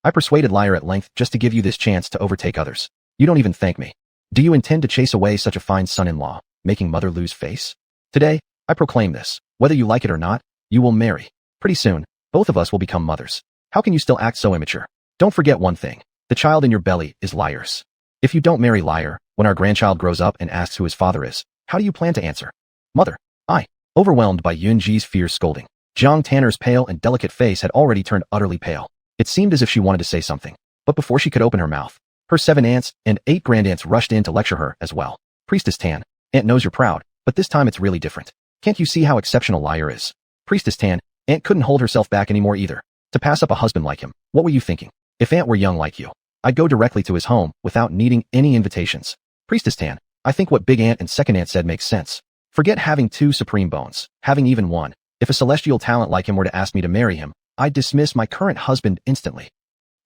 I persuaded Liar at length just to give you this chance to overtake others. You don't even thank me. Do you intend to chase away such a fine son-in-law, making mother lose face? Today, I proclaim this. Whether you like it or not, you will marry. Pretty soon, both of us will become mothers. How can you still act so immature? Don't forget one thing. The child in your belly is Liar's. If you don't marry Liar, when our grandchild grows up and asks who his father is, how do you plan to answer? Mother. Overwhelmed by Yunji's fierce scolding, Jang Tanner's pale and delicate face had already turned utterly pale. It seemed as if she wanted to say something, but before she could open her mouth, her 7 aunts and 8 grandaunts rushed in to lecture her as well. Priestess Tan, Aunt knows you're proud, but this time it's really different. Can't you see how exceptional Liar is? Priestess Tan, Aunt couldn't hold herself back anymore either. To pass up a husband like him, what were you thinking? If Aunt were young like you, I'd go directly to his home without needing any invitations. Priestess Tan, I think what Big Aunt and Second Aunt said makes sense. Forget having 2 supreme bones, having even one. If a celestial talent like him were to ask me to marry him, I'd dismiss my current husband instantly.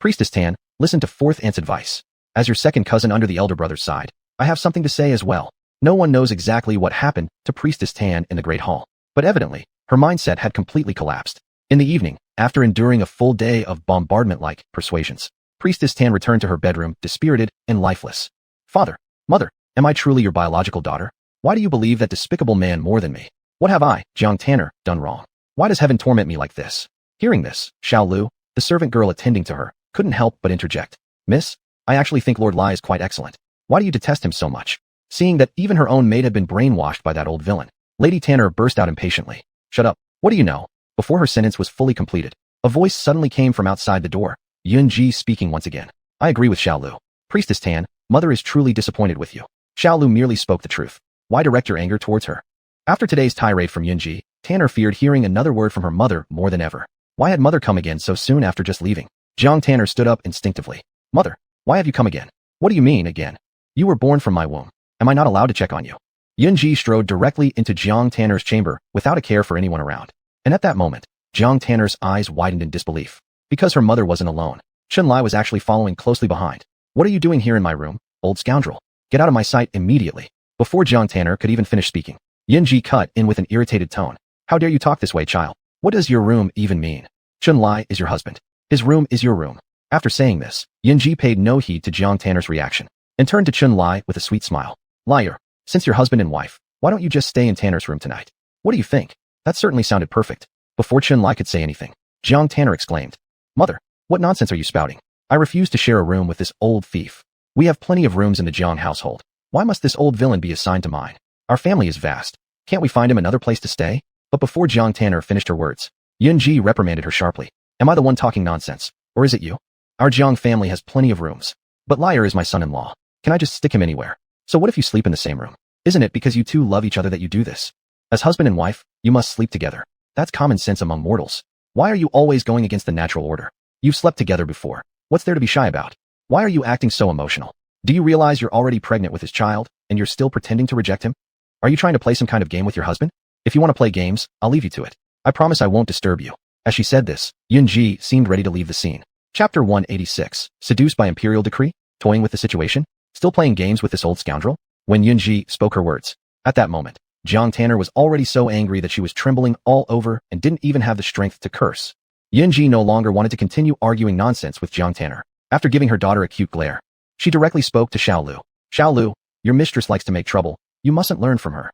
Priestess Tan, listen to 4th Aunt's advice. As your second cousin under the elder brother's side, I have something to say as well. No one knows exactly what happened to Priestess Tan in the Great Hall, but evidently, her mindset had completely collapsed. In the evening, after enduring a full day of bombardment-like persuasions, Priestess Tan returned to her bedroom, dispirited and lifeless. Father, Mother, am I truly your biological daughter? Why do you believe that despicable man more than me? What have I, Jang Tanner, done wrong? Why does heaven torment me like this? Hearing this, Xiao Lu, the servant girl attending to her, couldn't help but interject. Miss, I actually think Lord Lai is quite excellent. Why do you detest him so much? Seeing that even her own maid had been brainwashed by that old villain, Lady Tanner burst out impatiently. Shut up. What do you know? Before her sentence was fully completed, a voice suddenly came from outside the door. Yunji speaking once again. I agree with Xiao Lu. Priestess Tan, Mother is truly disappointed with you. Xiao Lu merely spoke the truth. Why direct your anger towards her? After today's tirade from Yunji, Tanner feared hearing another word from her mother more than ever. Why had Mother come again so soon after just leaving? Jang Tanner stood up instinctively. Mother, why have you come again? What do you mean, again? You were born from my womb. Am I not allowed to check on you? Yunji strode directly into Jang Tanner's chamber without a care for anyone around. And at that moment, Jang Tanner's eyes widened in disbelief. Because her mother wasn't alone, Chun-Lai was actually following closely behind. What are you doing here in my room, old scoundrel? Get out of my sight immediately. Before Jang Tanner could even finish speaking, Yunji cut in with an irritated tone. How dare you talk this way, child? What does your room even mean? Chun-Lai is your husband. His room is your room. After saying this, Yunji paid no heed to Jang Tanner's reaction and turned to Chun-Lai with a sweet smile. Liar, since you're husband and wife, why don't you just stay in Tanner's room tonight? What do you think? That certainly sounded perfect. Before Chun-Lai could say anything, Jang Tanner exclaimed. Mother, what nonsense are you spouting? I refuse to share a room with this old thief. We have plenty of rooms in the Jiang household. Why must this old villain be assigned to mine? Our family is vast. Can't we find him another place to stay? But before Jang Tanner finished her words, Yunji reprimanded her sharply. Am I the one talking nonsense? Or is it you? Our Jiang family has plenty of rooms. But Liar is my son-in-law. Can I just stick him anywhere? So what if you sleep in the same room? Isn't it because you two love each other that you do this? As husband and wife, you must sleep together. That's common sense among mortals. Why are you always going against the natural order? You've slept together before. What's there to be shy about? Why are you acting so emotional? Do you realize you're already pregnant with his child, and you're still pretending to reject him? Are you trying to play some kind of game with your husband? If you want to play games, I'll leave you to it. I promise I won't disturb you. As she said this, Yunji seemed ready to leave the scene. Chapter 186. Seduced by Imperial Decree? Toying with the situation? Still playing games with this old scoundrel? When Yunji spoke her words, at that moment, Jang Tanner was already so angry that she was trembling all over and didn't even have the strength to curse. Yunji no longer wanted to continue arguing nonsense with Jang Tanner. After giving her daughter a cute glare, she directly spoke to Xiao Lu. Xiao Lu, your mistress likes to make trouble. You mustn't learn from her.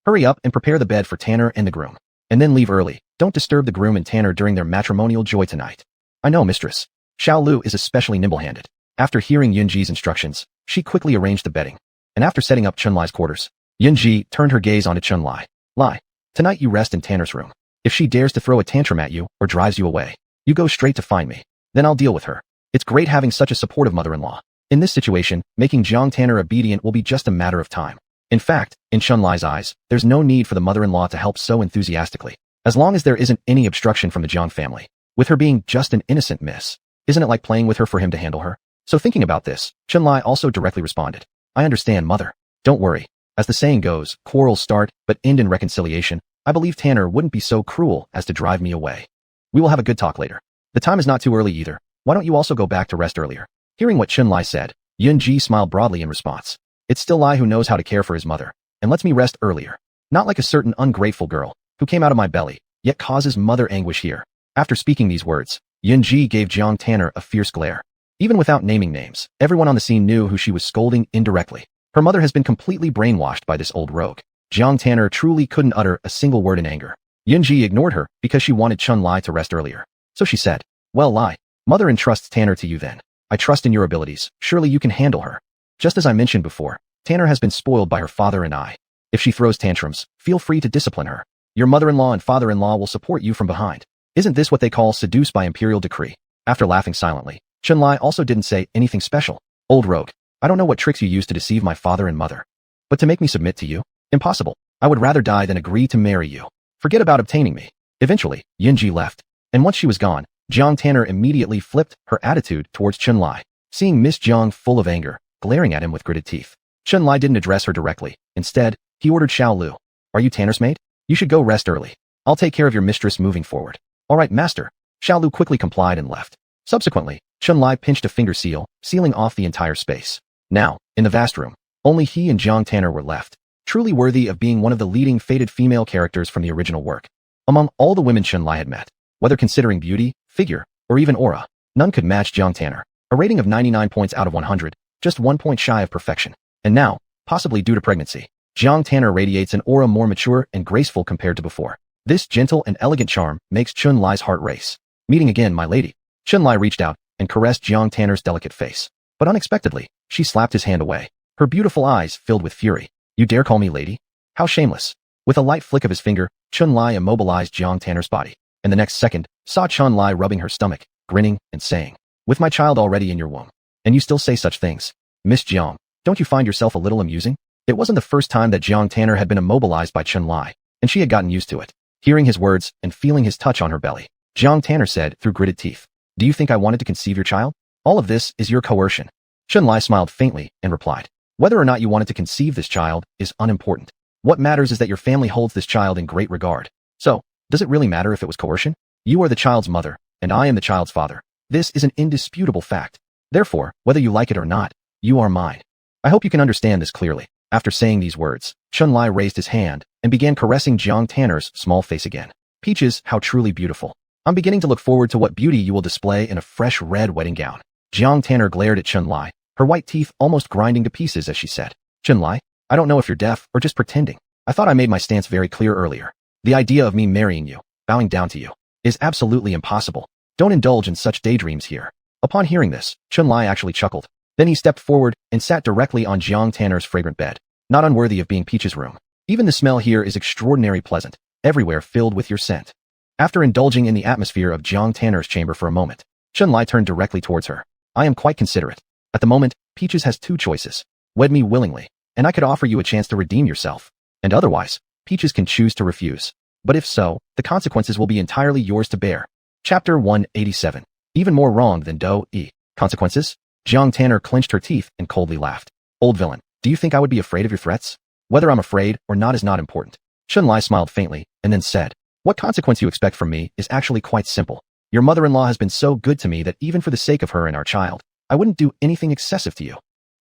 Hurry up and prepare the bed for Tanner and the groom. And then leave early. Don't disturb the groom and Tanner during their matrimonial joy tonight. I know, mistress. Xiao Lu is especially nimble-handed. After hearing Yunji's instructions, she quickly arranged the bedding. And after setting up Chun-Lai's quarters, Yunji turned her gaze onto Chun-Lai. Lai, tonight you rest in Tanner's room. If she dares to throw a tantrum at you or drives you away, you go straight to find me. Then I'll deal with her. It's great having such a supportive mother-in-law. In this situation, making Jang Tanner obedient will be just a matter of time. In fact, in Chun-Lai's eyes, there's no need for the mother-in-law to help so enthusiastically, as long as there isn't any obstruction from the Jang family. With her being just an innocent miss, isn't it like playing with her for him to handle her? So thinking about this, Chun-Lai also directly responded. I understand, mother. Don't worry. As the saying goes, quarrels start, but end in reconciliation. I believe Tanner wouldn't be so cruel as to drive me away. We will have a good talk later. The time is not too early either. Why don't you also go back to rest earlier? Hearing what Chun-Lai said, Yunji smiled broadly in response. It's still Lai who knows how to care for his mother, and lets me rest earlier. Not like a certain ungrateful girl, who came out of my belly, yet causes mother anguish here. After speaking these words, Yunji gave Jang Tanner a fierce glare. Even without naming names, everyone on the scene knew who she was scolding indirectly. Her mother has been completely brainwashed by this old rogue. Jiang Tanner truly couldn't utter a single word in anger. Yunji ignored her because she wanted Chun Lai to rest earlier. So she said, "Well, Lai, mother entrusts Tanner to you then. I trust in your abilities, surely you can handle her." Just as I mentioned before, Tanner has been spoiled by her father and I. If she throws tantrums, feel free to discipline her. Your mother-in-law and father-in-law will support you from behind. Isn't this what they call seduced by imperial decree? After laughing silently, Chun Lai also didn't say anything special. Old rogue, I don't know what tricks you use to deceive my father and mother. But to make me submit to you? Impossible. I would rather die than agree to marry you. Forget about obtaining me. Eventually, Yunji left. And once she was gone, Jiang Tanner immediately flipped her attitude towards Chun Lai. Seeing Miss Jiang full of anger, glaring at him with gritted teeth, Chun Lai didn't address her directly. Instead, he ordered Xiao Lu. "Are you Tanner's maid? You should go rest early. I'll take care of your mistress moving forward." "All right, master." Xiao Lu quickly complied and left. Subsequently, Chun Lai pinched a finger seal, sealing off the entire space. Now, in the vast room, only he and Jiang Tanner were left, truly worthy of being one of the leading fated female characters from the original work. Among all the women Chun Lai had met, whether considering beauty, figure, or even aura, none could match Jiang Tanner. A rating of 99 points out of 100, just 1 point shy of perfection. And now, possibly due to pregnancy, Jiang Tanner radiates an aura more mature and graceful compared to before. This gentle and elegant charm makes Chun Lai's heart race. "Meeting again, my lady." Chun Lai reached out and caressed Jiang Tanner's delicate face. But unexpectedly, she slapped his hand away. Her beautiful eyes filled with fury. "You dare call me lady? How shameless." With a light flick of his finger, Chun Lai immobilized Jiang Tanner's body. And the next second, saw Chun Lai rubbing her stomach, grinning and saying, "With my child already in your womb. And you still say such things? Miss Jiang, don't you find yourself a little amusing?" It wasn't the first time that Jiang Tanner had been immobilized by Chun Lai, and she had gotten used to it. Hearing his words and feeling his touch on her belly, Jiang Tanner said through gritted teeth, "Do you think I wanted to conceive your child? All of this is your coercion." Chun Lai smiled faintly and replied, "Whether or not you wanted to conceive this child is unimportant. What matters is that your family holds this child in great regard. So, does it really matter if it was coercion? You are the child's mother, and I am the child's father. This is an indisputable fact. Therefore, whether you like it or not, you are mine. I hope you can understand this clearly." After saying these words, Chun Lai raised his hand and began caressing Jiang Tanner's small face again. "Peaches, how truly beautiful. I'm beginning to look forward to what beauty you will display in a fresh red wedding gown." Jiang Tanner glared at Chun Lai, her white teeth almost grinding to pieces as she said, "Chun Lai, I don't know if you're deaf or just pretending. I thought I made my stance very clear earlier. The idea of me marrying you, bowing down to you, is absolutely impossible. Don't indulge in such daydreams here." Upon hearing this, Chun Lai actually chuckled. Then he stepped forward and sat directly on Jiang Tanner's fragrant bed. "Not unworthy of being Peach's room. Even the smell here is extraordinarily pleasant, everywhere filled with your scent." After indulging in the atmosphere of Jiang Tanner's chamber for a moment, Chun Lai turned directly towards her. "I am quite considerate. At the moment, Peaches has two choices. Wed me willingly, and I could offer you a chance to redeem yourself. And otherwise, Peaches can choose to refuse. But if so, the consequences will be entirely yours to bear." Chapter 187. Even more wrong than Do-E. Consequences? Jiang Tanner clenched her teeth and coldly laughed. "Old villain, do you think I would be afraid of your threats? Whether I'm afraid or not is not important." Chun Lai smiled faintly and then said, "What consequence you expect from me is actually quite simple. Your mother-in-law has been so good to me that even for the sake of her and our child, I wouldn't do anything excessive to you.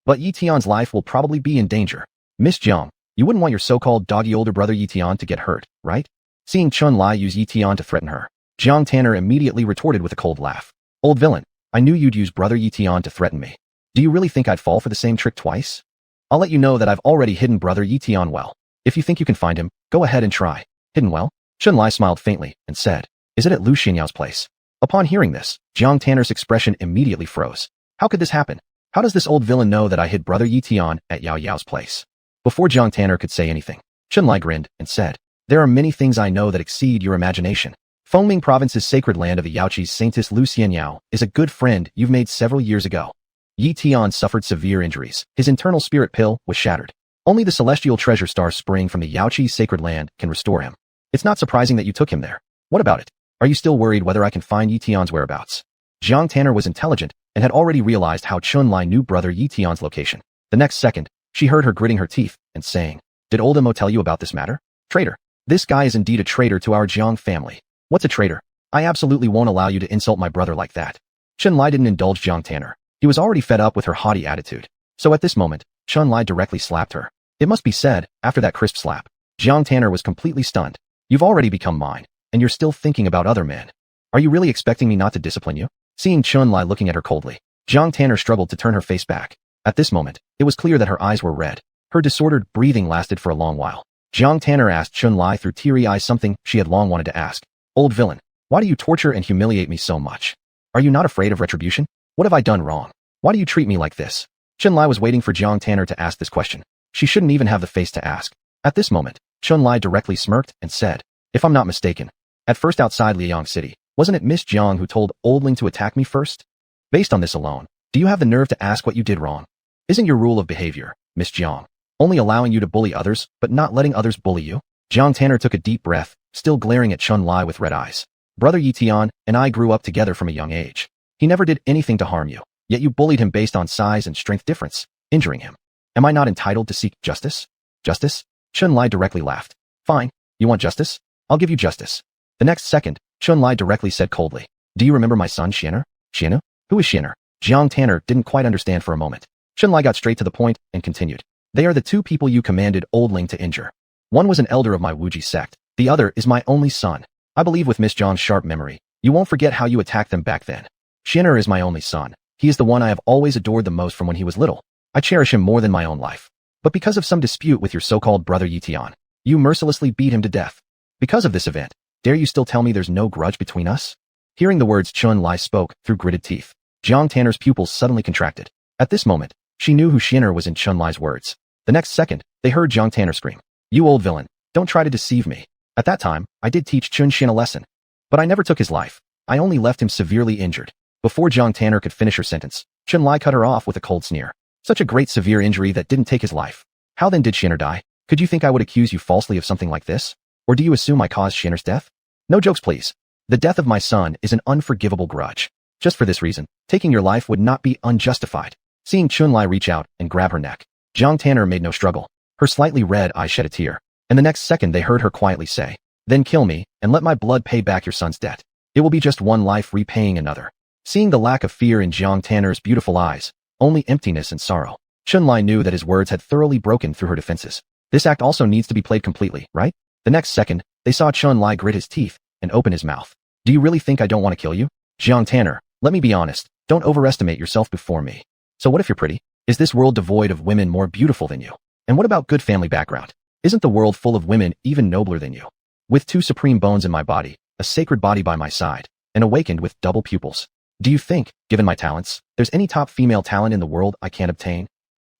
But Ye Tian's life will probably be in danger. Miss Jiang, you wouldn't want your so-called doggy older brother Ye Tian to get hurt, right?" Seeing Chun Lai use Ye Tian to threaten her, Jiang Tanner immediately retorted with a cold laugh. "Old villain, I knew you'd use brother Ye Tian to threaten me. Do you really think I'd fall for the same trick twice? I'll let you know that I've already hidden brother Ye Tian well. If you think you can find him, go ahead and try." "Hidden well?" Chun Lai smiled faintly and said, "Is it at Lu Xinyao's place?" Upon hearing this, Jiang Tanner's expression immediately froze. How could this happen? How does this old villain know that I hid brother Ye Tian at Yao Yao's place? Before Jiang Tanner could say anything, Chun Lai grinned and said, "There are many things I know that exceed your imagination. Fengming Province's sacred land of the Yaoqi's saintess Lu Xianyao is a good friend you've made several years ago. Ye Tian suffered severe injuries. His internal spirit pill was shattered. Only the celestial treasure star spring from the Yaoqi's sacred land can restore him. It's not surprising that you took him there. What about it? Are you still worried whether I can find Ye Tian's whereabouts?" Jiang Tanner was intelligent and had already realized how Chun Lai knew brother Ye Tian's location. The next second, she heard her gritting her teeth and saying, "Did old Mo tell you about this matter? Traitor. This guy is indeed a traitor to our Jiang family." "What's a traitor? I absolutely won't allow you to insult my brother like that." Chun Lai didn't indulge Jiang Tanner. He was already fed up with her haughty attitude. So at this moment, Chun Lai directly slapped her. It must be said, after that crisp slap, Jiang Tanner was completely stunned. "You've already become mine, and you're still thinking about other men. Are you really expecting me not to discipline you?" Seeing Chun Lai looking at her coldly, Jiang Tanner struggled to turn her face back. At this moment, it was clear that her eyes were red. Her disordered breathing lasted for a long while. Jiang Tanner asked Chun-Li through teary eyes something she had long wanted to ask. Old villain, why do you torture and humiliate me so much? Are you not afraid of retribution? What have I done wrong? Why do you treat me like this? Chun-Li was waiting for Jiang Tanner to ask this question. She shouldn't even have the face to ask. At this moment, Chun-Li directly smirked and said, if I'm not mistaken, at first outside Liang City, wasn't it Miss Jiang who told Oldling to attack me first? Based on this alone, do you have the nerve to ask what you did wrong? Isn't your rule of behavior, Miss Jiang, only allowing you to bully others but not letting others bully you? Jiang Tanner took a deep breath, still glaring at Chun-Li with red eyes. Brother Ye Tian and I grew up together from a young age. He never did anything to harm you, yet you bullied him based on size and strength difference, injuring him. Am I not entitled to seek justice? Justice? Chun-Li directly laughed. Fine, you want justice? I'll give you justice. The next second, Chun-Li directly said coldly, do you remember my son Xian'er? Xian'er? Who is Xian'er? Jiang Tanner didn't quite understand for a moment. Chun-Li got straight to the point and continued. They are the two people you commanded Oldling to injure. One was an elder of my Wuji sect. The other is my only son. I believe with Miss Jiang's sharp memory, you won't forget how you attacked them back then. Xian'er is my only son. He is the one I have always adored the most from when he was little. I cherish him more than my own life. But because of some dispute with your so-called brother Ye Tian, you mercilessly beat him to death. Because of this event, dare you still tell me there's no grudge between us? Hearing the words Chun-Li spoke through gritted teeth, Jiang Tanner's pupils suddenly contracted. At this moment, she knew who Xian'er was in Chun-Li's words. The next second, they heard Jiang Tanner scream, you old villain, don't try to deceive me. At that time, I did teach Chun Xin a lesson. But I never took his life. I only left him severely injured. Before Jiang Tanner could finish her sentence, Chun-Li cut her off with a cold sneer. Such a great severe injury that didn't take his life. How then did Xian'er die? Could you think I would accuse you falsely of something like this? Or do you assume I caused Xian'er's death? No jokes please. The death of my son is an unforgivable grudge. Just for this reason, taking your life would not be unjustified. Seeing Chun-Li reach out and grab her neck, Jiang Tanner made no struggle. Her slightly red eyes shed a tear. And the next second they heard her quietly say, then kill me, and let my blood pay back your son's debt. It will be just one life repaying another. Seeing the lack of fear in Jiang Tanner's beautiful eyes, only emptiness and sorrow, Chun-Li knew that his words had thoroughly broken through her defenses. This act also needs to be played completely, right? The next second, they saw Chun-Li grit his teeth and open his mouth. Do you really think I don't want to kill you? Jiang Tanner, let me be honest, don't overestimate yourself before me. So what if you're pretty? Is this world devoid of women more beautiful than you? And what about good family background? Isn't the world full of women even nobler than you? With two supreme bones in my body, a sacred body by my side, and awakened with double pupils. Do you think, given my talents, there's any top female talent in the world I can't obtain?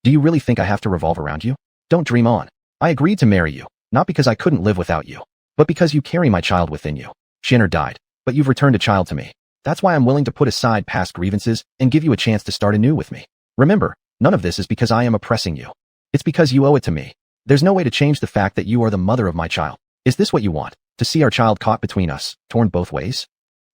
Do you really think I have to revolve around you? Don't dream on. I agreed to marry you, not because I couldn't live without you, but because you carry my child within you. Xian'er died, but you've returned a child to me. That's why I'm willing to put aside past grievances and give you a chance to start anew with me. Remember, none of this is because I am oppressing you. It's because you owe it to me. There's no way to change the fact that you are the mother of my child. Is this what you want? To see our child caught between us, torn both ways?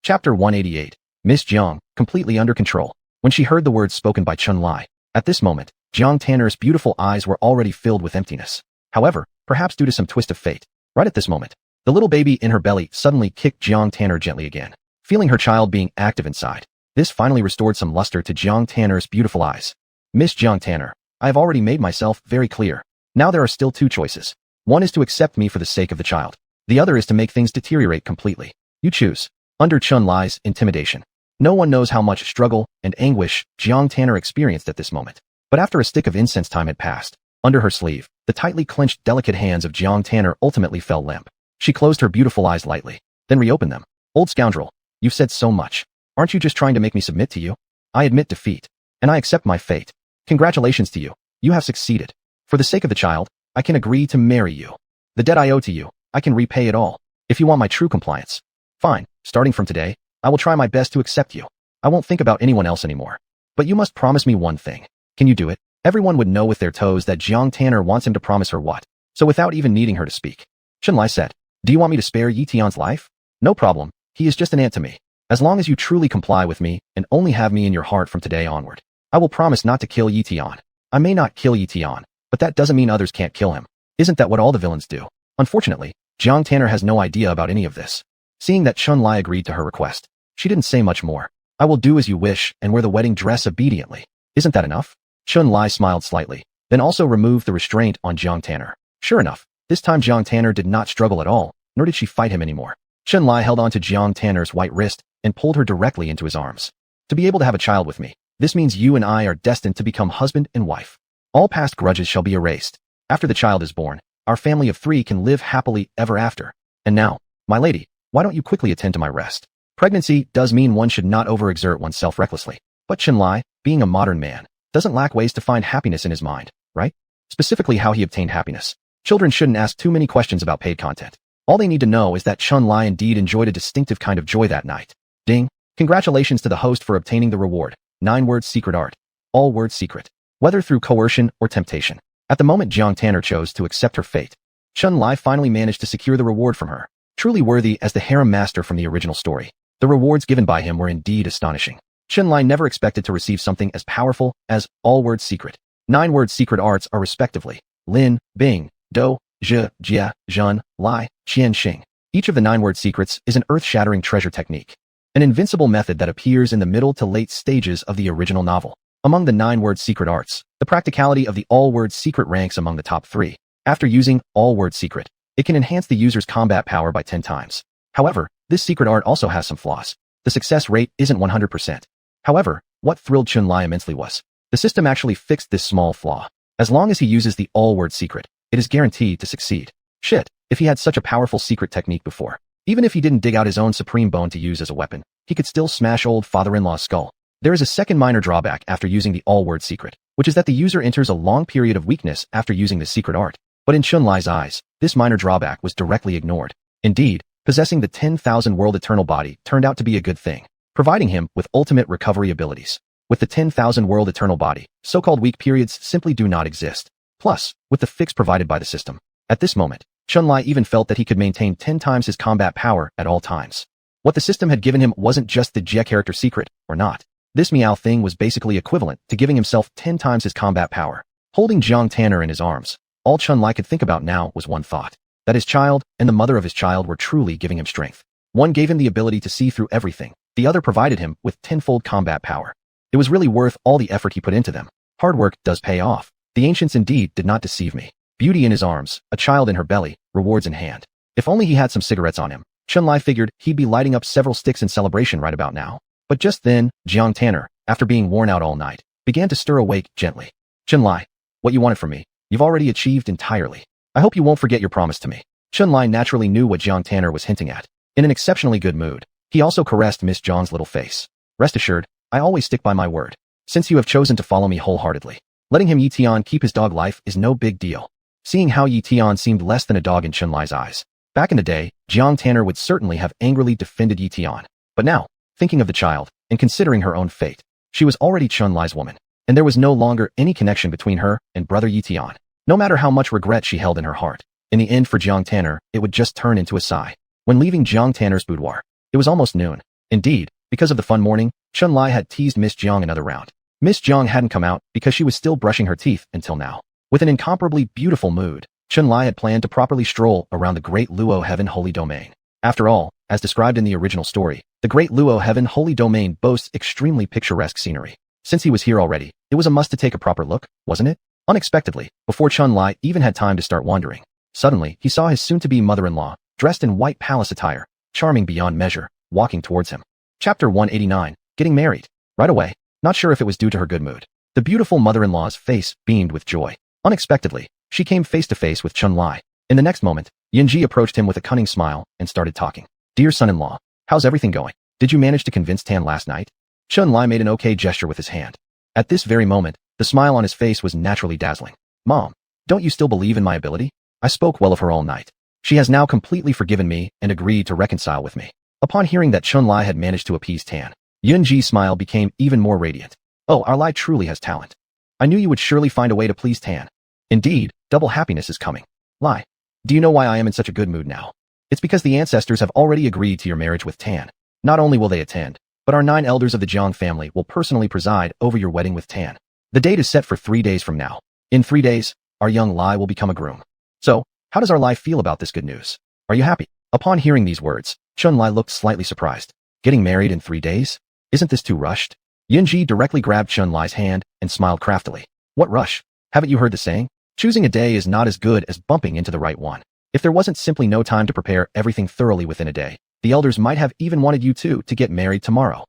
Chapter 188. Miss Jiang, completely under control. When she heard the words spoken by Chun-Li, at this moment, Jiang Tanner's beautiful eyes were already filled with emptiness. However, perhaps due to some twist of fate, right at this moment, the little baby in her belly suddenly kicked Jiang Tanner gently again. Feeling her child being active inside, this finally restored some luster to Jiang Tanner's beautiful eyes. Miss Jiang Tanner, I have already made myself very clear. Now there are still two choices. One is to accept me for the sake of the child. The other is to make things deteriorate completely. You choose. Under Chun-Li's intimidation, no one knows how much struggle and anguish Jiang Tanner experienced at this moment. But after a stick of incense time had passed, under her sleeve, the tightly clenched delicate hands of Jiang Tanner ultimately fell limp. She closed her beautiful eyes lightly, then reopened them. Old scoundrel, you've said so much. Aren't you just trying to make me submit to you? I admit defeat, and I accept my fate. Congratulations to you. You have succeeded. For the sake of the child, I can agree to marry you. The debt I owe to you, I can repay it all. If you want my true compliance. Fine, starting from today, I will try my best to accept you. I won't think about anyone else anymore. But you must promise me one thing. Can you do it? Everyone would know with their toes that Jiang Tanner wants him to promise her what. So without even needing her to speak, Chun-Li said, do you want me to spare Ye Tian's life? No problem, he is just an ant to me. As long as you truly comply with me and only have me in your heart from today onward, I will promise not to kill Ye Tian. I may not kill Ye Tian, but that doesn't mean others can't kill him. Isn't that what all the villains do? Unfortunately, Jiang Tanner has no idea about any of this. Seeing that Chun-Li agreed to her request, she didn't say much more. I will do as you wish and wear the wedding dress obediently. Isn't that enough? Chun-Li smiled slightly, then also removed the restraint on Jiang Tanner. Sure enough, this time Jiang Tanner did not struggle at all, nor did she fight him anymore. Chun-Li held on to Jiang Tanner's white wrist and pulled her directly into his arms. To be able to have a child with me, This means you and I are destined to become husband and wife. All past grudges shall be erased. After the child is born, our family of 3 can live happily ever after. And now, my lady, why don't you quickly attend to my rest? Pregnancy does mean one should not overexert oneself recklessly. But Chenlai, being a modern man, doesn't lack ways to find happiness in his mind, right? Specifically how he obtained happiness. Children shouldn't ask too many questions about paid content. All they need to know is that Chenlai indeed enjoyed a distinctive kind of joy that night. Ding! Congratulations to the host for obtaining the reward. 9-word secret art. All word secret. Whether through coercion or temptation. At the moment Jiang Tanner chose to accept her fate, Chenlai finally managed to secure the reward from her. Truly worthy as the harem master from the original story. The rewards given by him were indeed astonishing. Chenlai never expected to receive something as powerful as all-word secret. 9-word secret arts are respectively Lin, Bing, Do, Zhe, Jia, Zhen, Lai, Qian, Xing. Each of the 9-word secrets is an earth-shattering treasure technique. An invincible method that appears in the middle to late stages of the original novel. Among the 9-word secret arts, the practicality of the all-word secret ranks among the top 3. After using all-word secret, it can enhance the user's combat power by 10 times. However, this secret art also has some flaws. The success rate isn't 100%. However, what thrilled Chenlai immensely was, the system actually fixed this small flaw. As long as he uses the all-word secret, it is guaranteed to succeed. Shit, if he had such a powerful secret technique before. Even if he didn't dig out his own supreme bone to use as a weapon, he could still smash old father-in-law's skull. There is a second minor drawback after using the all-word secret, which is that the user enters a long period of weakness after using the secret art. But in Chenlai's eyes, this minor drawback was directly ignored. Indeed, possessing the 10,000 world eternal body turned out to be a good thing, providing him with ultimate recovery abilities. With the 10,000 world eternal body, so-called weak periods simply do not exist. Plus, with the fix provided by the system, at this moment, Chenlai even felt that he could maintain 10 times his combat power at all times. What the system had given him wasn't just the Jie character secret, or not. This meow thing was basically equivalent to giving himself 10 times his combat power. Holding Jiang Tanner in his arms, all Chenlai could think about now was one thought. That his child and the mother of his child were truly giving him strength. One gave him the ability to see through everything. The other provided him with 10-fold combat power. It was really worth all the effort he put into them. Hard work does pay off. The ancients indeed did not deceive me. Beauty in his arms, a child in her belly, rewards in hand. If only he had some cigarettes on him. Chenlai figured he'd be lighting up several sticks in celebration right about now. But just then, Jiang Tanner, after being worn out all night, began to stir awake gently. Chenlai, what you wanted from me, you've already achieved entirely. I hope you won't forget your promise to me. Chenlai naturally knew what Jiang Tanner was hinting at. In an exceptionally good mood, he also caressed Miss Zhang's little face. Rest assured, I always stick by my word. Since you have chosen to follow me wholeheartedly, letting him Ye Tian keep his dog life is no big deal. Seeing how Ye Tian seemed less than a dog in Chenlai's eyes. Back in the day, Jiang Tanner would certainly have angrily defended Ye Tian. But now, thinking of the child, and considering her own fate, she was already Chenlai's woman, and there was no longer any connection between her and brother Ye Tian. No matter how much regret she held in her heart, in the end for Jiang Tanner, it would just turn into a sigh. When leaving Jiang Tanner's boudoir, it was almost noon. Indeed, because of the fun morning, Chenlai had teased Miss Zhang another round. Miss Zhang hadn't come out because she was still brushing her teeth until now. With an incomparably beautiful mood, Chenlai had planned to properly stroll around the Great Luo Heaven Holy Domain. After all, as described in the original story, the Great Luo Heaven Holy Domain boasts extremely picturesque scenery. Since he was here already, it was a must to take a proper look, wasn't it? Unexpectedly, before Chenlai even had time to start wandering, suddenly he saw his soon-to-be mother-in-law, dressed in white palace attire, charming beyond measure, walking towards him. Chapter 189, Getting Married. Right away, not sure if it was due to her good mood, the beautiful mother-in-law's face beamed with joy. Unexpectedly, she came face-to-face with Chenlai. In the next moment, Yanji approached him with a cunning smile and started talking. Dear son-in-law, how's everything going? Did you manage to convince Tan last night? Chenlai made an okay gesture with his hand. At this very moment, the smile on his face was naturally dazzling. Mom, don't you still believe in my ability? I spoke well of her all night. She has now completely forgiven me and agreed to reconcile with me. Upon hearing that Chenlai had managed to appease Tan, Yunji's smile became even more radiant. Oh, our Lai truly has talent. I knew you would surely find a way to please Tan. Indeed, double happiness is coming. Lai, do you know why I am in such a good mood now? It's because the ancestors have already agreed to your marriage with Tan. Not only will they attend, but our 9 elders of the Jang family will personally preside over your wedding with Tan. The date is set for 3 days from now. In 3 days, our young Lai will become a groom. So, how does our Lai feel about this good news? Are you happy? Upon hearing these words, Chenlai looked slightly surprised. Getting married in 3 days? Isn't this too rushed? Yunji directly grabbed Chenlai's hand and smiled craftily. What rush? Haven't you heard the saying? Choosing a day is not as good as bumping into the right one. If there wasn't simply no time to prepare everything thoroughly within a day, the elders might have even wanted you two to get married tomorrow.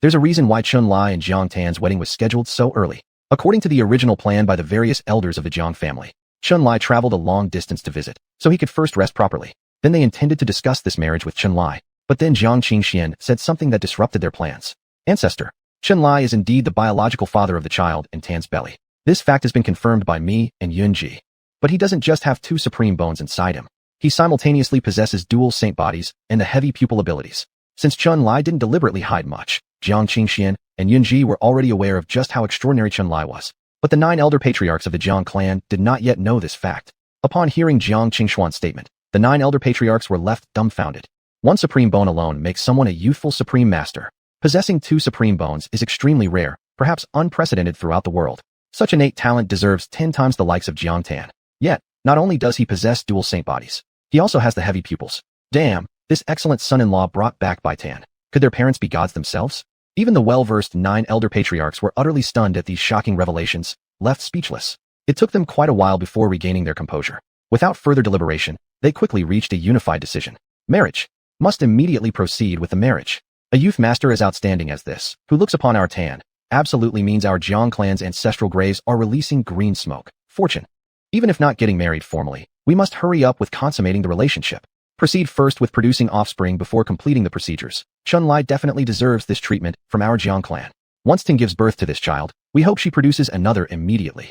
There's a reason why Chun-Li and Jiang Tan's wedding was scheduled so early. According to the original plan by the various elders of the Jiang family, Chun-Li traveled a long distance to visit, so he could first rest properly. Then they intended to discuss this marriage with Chun-Li, but then Jiang Qingxian said something that disrupted their plans. Ancestor. Chun-Li is indeed the biological father of the child in Tan's belly. This fact has been confirmed by me and Yunji. But he doesn't just have two supreme bones inside him. He simultaneously possesses dual saint bodies and the heavy pupil abilities. Since Chun-Li didn't deliberately hide much, Jiang Qingxian and Yunji were already aware of just how extraordinary Chun-Li was. But the 9 elder patriarchs of the Jiang clan did not yet know this fact. Upon hearing Jiang Qingxuan's statement, the 9 elder patriarchs were left dumbfounded. One supreme bone alone makes someone a youthful supreme master. Possessing 2 supreme bones is extremely rare, perhaps unprecedented throughout the world. Such innate talent deserves 10 times the likes of Jiang Tan. Yet, not only does he possess dual saint bodies, he also has the heavy pupils. Damn, this excellent son-in-law brought back by Tan. Could their parents be gods themselves? Even the well-versed 9 elder patriarchs were utterly stunned at these shocking revelations, left speechless. It took them quite a while before regaining their composure. Without further deliberation, they quickly reached a unified decision. Marriage. Must immediately proceed with the marriage. A youth master as outstanding as this, who looks upon our Tan, absolutely means our Jiang clan's ancestral graves are releasing green smoke. Fortune. Even if not getting married formally, we must hurry up with consummating the relationship. Proceed first with producing offspring before completing the procedures. Chun-Li definitely deserves this treatment from our Jiang clan. Once Ting gives birth to this child, we hope she produces another immediately.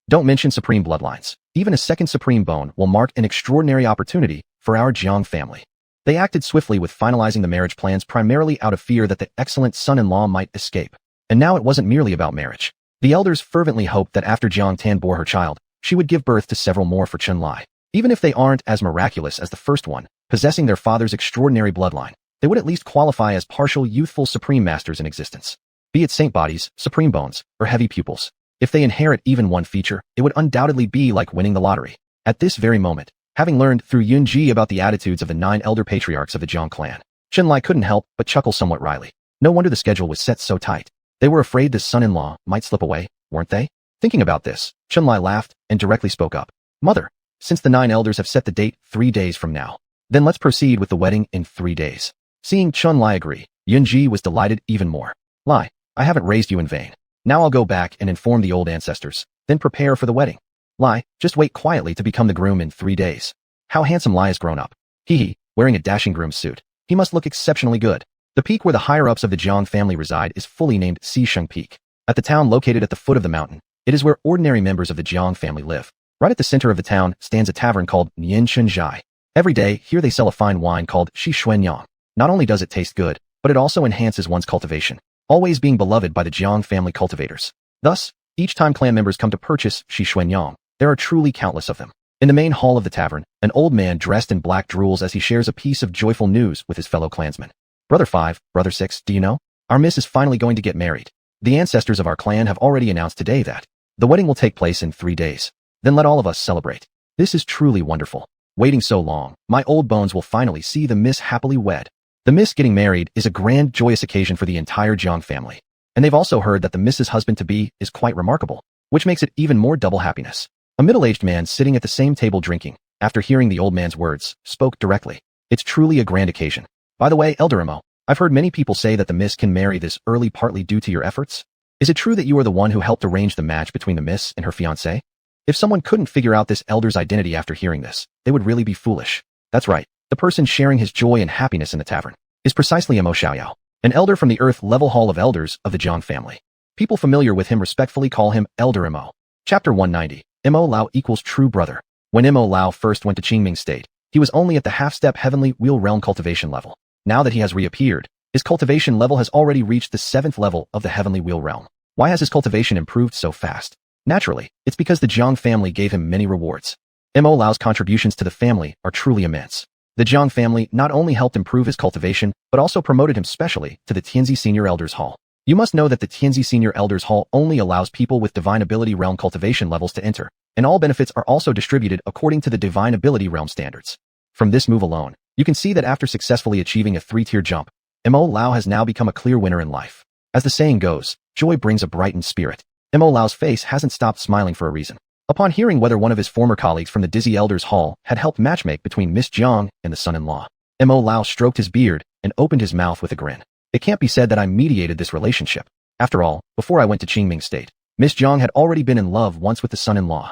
Don't mention supreme bloodlines. Even a second supreme bone will mark an extraordinary opportunity for our Jiang family. They acted swiftly with finalizing the marriage plans primarily out of fear that the excellent son-in-law might escape. And now it wasn't merely about marriage. The elders fervently hoped that after Jiang Tan bore her child, she would give birth to several more for Chun-Li. Even if they aren't as miraculous as the first one, possessing their father's extraordinary bloodline, they would at least qualify as partial youthful supreme masters in existence. Be it saint bodies, supreme bones, or heavy pupils. If they inherit even one feature, it would undoubtedly be like winning the lottery. At this very moment, having learned through Yunji about the attitudes of the 9 elder patriarchs of the Jiang clan, Chun-Li couldn't help but chuckle somewhat wryly. No wonder the schedule was set so tight. They were afraid the son-in-law might slip away, weren't they? Thinking about this, Chun-Li laughed and directly spoke up. Mother, since the 9 elders have set the date 3 days from now, then let's proceed with the wedding in 3 days. Seeing Chun-Li agree, Yunji was delighted even more. Li, I haven't raised you in vain. Now I'll go back and inform the old ancestors, then prepare for the wedding. Li, just wait quietly to become the groom in 3 days. How handsome Li has grown up. Hee, wearing a dashing groom's suit. He must look exceptionally good. The peak where the higher-ups of the Jiang family reside is fully named Xisheng Peak. At the town located at the foot of the mountain, it is where ordinary members of the Jiang family live. Right at the center of the town stands a tavern called Nian Chunzhai. Every day, here they sell a fine wine called xuanhuan. Not only does it taste good, but it also enhances one's cultivation, always being beloved by the Jiang family cultivators. Thus, each time clan members come to purchase xuanhuan, there are truly countless of them. In the main hall of the tavern, an old man dressed in black drools as he shares a piece of joyful news with his fellow clansmen. Brother 5, Brother 6, do you know? Our miss is finally going to get married. The ancestors of our clan have already announced today that the wedding will take place in 3 days. Then let all of us celebrate. This is truly wonderful. Waiting so long, my old bones will finally see the miss happily wed. The miss getting married is a grand, joyous occasion for the entire Jiang family. And they've also heard that the miss's husband-to-be is quite remarkable, which makes it even more double happiness. A middle-aged man sitting at the same table drinking, after hearing the old man's words, spoke directly. It's truly a grand occasion. By the way, Elder Imo, I've heard many people say that the miss can marry this early partly due to your efforts. Is it true that you are the one who helped arrange the match between the miss and her fiancé? If someone couldn't figure out this elder's identity after hearing this, they would really be foolish. That's right, the person sharing his joy and happiness in the tavern is precisely Imo Xiaoyao, an elder from the Earth-level Hall of Elders of the Jiang family. People familiar with him respectfully call him Elder Imo. Chapter 190, Imo Lao equals true brother. When Imo Lao first went to Qingming State, he was only at the half-step Heavenly Wheel Realm cultivation level. Now that he has reappeared, his cultivation level has already reached the 7th level of the Heavenly Wheel Realm. Why has his cultivation improved so fast? Naturally, it's because the Jiang family gave him many rewards. Imo Lao's contributions to the family are truly immense. The Jiang family not only helped improve his cultivation, but also promoted him specially to the Tianzi Senior Elders Hall. You must know that the Tianzi Senior Elders Hall only allows people with Divine Ability Realm cultivation levels to enter, and all benefits are also distributed according to the Divine Ability Realm standards. From this move alone, you can see that after successfully achieving a 3-tier jump, Imo Lao has now become a clear winner in life. As the saying goes, joy brings a brightened spirit. Imo Lao's face hasn't stopped smiling for a reason. Upon hearing whether one of his former colleagues from the Dizzy Elders Hall had helped matchmake between Miss Jiang and the son-in-law, Imo Lao stroked his beard and opened his mouth with a grin. It can't be said that I mediated this relationship. After all, before I went to Qingming State, Miss Jiang had already been in love once with the son-in-law.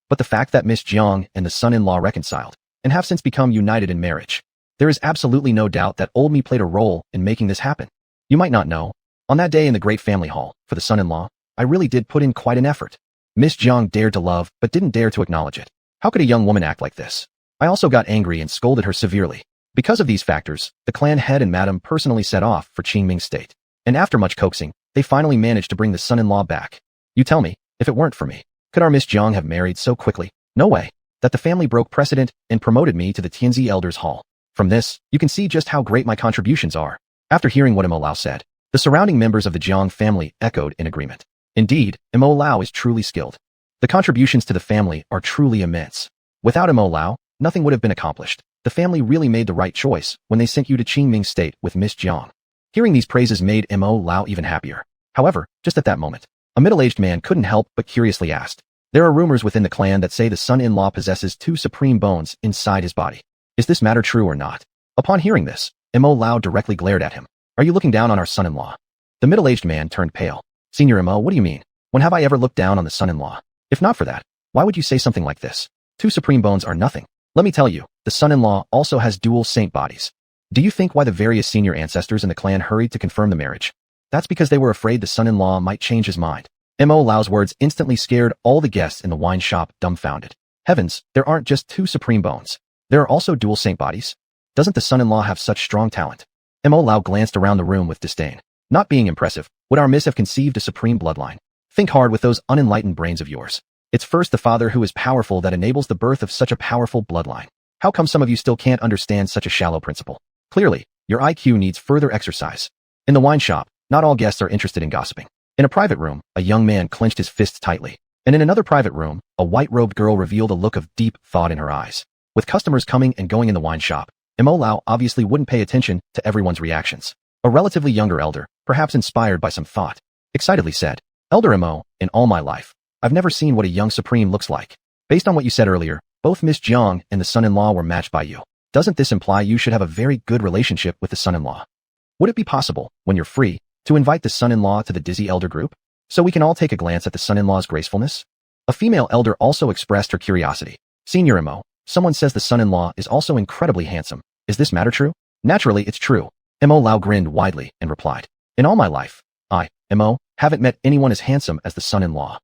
But the fact that Miss Jiang and the son-in-law reconciled, and have since become united in marriage, there is absolutely no doubt that old me played a role in making this happen. You might not know, on that day in the great family hall, for the son-in-law, I really did put in quite an effort. Miss Jiang dared to love, but didn't dare to acknowledge it. How could a young woman act like this? I also got angry and scolded her severely. Because of these factors, the clan head and madam personally set off for Qingming State. And after much coaxing, they finally managed to bring the son-in-law back. You tell me, if it weren't for me, could our Miss Jiang have married so quickly? No way. That the family broke precedent and promoted me to the Tianzi Elders Hall. From this, you can see just how great my contributions are. After hearing what Mo Lao said, the surrounding members of the Jiang family echoed in agreement. Indeed, Mo Lao is truly skilled. The contributions to the family are truly immense. Without Mo Lao, nothing would have been accomplished. The family really made the right choice when they sent you to Qingming State with Miss Jiang. Hearing these praises made Mo Lao even happier. However, just at that moment, a middle-aged man couldn't help but curiously asked, "There are rumors within the clan that say the son-in-law possesses 2 supreme bones inside his body. Is this matter true or not?" Upon hearing this, Mo Lao directly glared at him. "Are you looking down on our son-in-law?" The middle-aged man turned pale. "Senior Mo, what do you mean? When have I ever looked down on the son-in-law? If not for that, why would you say something like this? 2 supreme bones are nothing. Let me tell you, the son-in-law also has dual saint bodies. Do you think why the various senior ancestors in the clan hurried to confirm the marriage? That's because they were afraid the son-in-law might change his mind." Mo Lao's words instantly scared all the guests in the wine shop dumbfounded. Heavens, there aren't just 2 supreme bones. There are also dual saint bodies? Doesn't the son-in-law have such strong talent? Mo Lao glanced around the room with disdain. Not being impressive, would our miss have conceived a supreme bloodline? Think hard with those unenlightened brains of yours. It's first the father who is powerful that enables the birth of such a powerful bloodline. How come some of you still can't understand such a shallow principle? Clearly, your IQ needs further exercise. In the wine shop, not all guests are interested in gossiping. In a private room, a young man clenched his fists tightly. And in another private room, a white-robed girl revealed a look of deep thought in her eyes. With customers coming and going in the wine shop, Mo Lao obviously wouldn't pay attention to everyone's reactions. A relatively younger elder, perhaps inspired by some thought, excitedly said, "Elder Mo, in all my life, I've never seen what a young supreme looks like. Based on what you said earlier, both Miss Jiang and the son-in-law were matched by you. Doesn't this imply you should have a very good relationship with the son-in-law? Would it be possible, when you're free, to invite the son-in-law to the Dizzy Elder group, so we can all take a glance at the son-in-law's gracefulness?" A female elder also expressed her curiosity. "Senior Mo, someone says the son-in-law is also incredibly handsome. Is this matter true?" "Naturally, it's true." Mo Lao grinned widely and replied, "In all my life, I, Mo, haven't met anyone as handsome as the son-in-law.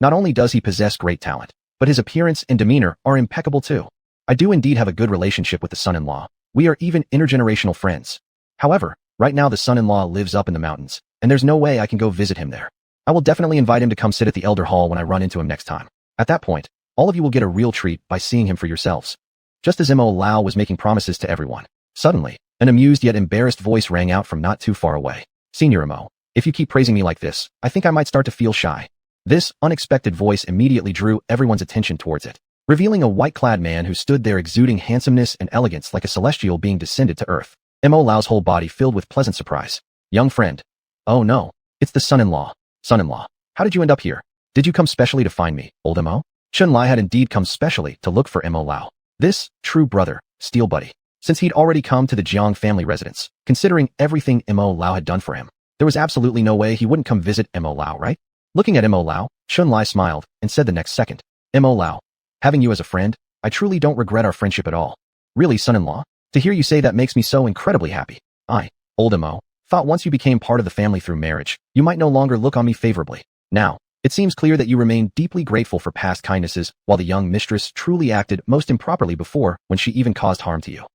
Not only does he possess great talent, but his appearance and demeanor are impeccable too. I do indeed have a good relationship with the son-in-law. We are even intergenerational friends. However, right now the son-in-law lives up in the mountains, and there's no way I can go visit him there. I will definitely invite him to come sit at the Elder Hall when I run into him next time. At that point, all of you will get a real treat by seeing him for yourselves." Just as Mo Lao was making promises to everyone, suddenly, an amused yet embarrassed voice rang out from not too far away. "Senior Mo, if you keep praising me like this, I think I might start to feel shy." This unexpected voice immediately drew everyone's attention towards it, revealing a white-clad man who stood there exuding handsomeness and elegance like a celestial being descended to earth. Mo Lao's whole body filled with pleasant surprise. "Young friend. Oh no, it's the son-in-law. Son-in-law, how did you end up here? Did you come specially to find me, old Mo?" Chun Lai had indeed come specially to look for Mo Lao. This, true brother, steel buddy. Since he'd already come to the Jiang family residence, considering everything Mo Lao had done for him, there was absolutely no way he wouldn't come visit Mo Lao, right? Looking at Mo Lao, Chun Lai smiled and said the next second, "Mo Lao, having you as a friend, I truly don't regret our friendship at all. Really, son-in-law? To hear you say that makes me so incredibly happy. I, old Mo, thought once you became part of the family through marriage, you might no longer look on me favorably. Now, it seems clear that you remain deeply grateful for past kindnesses, while the young mistress truly acted most improperly before when she even caused harm to you.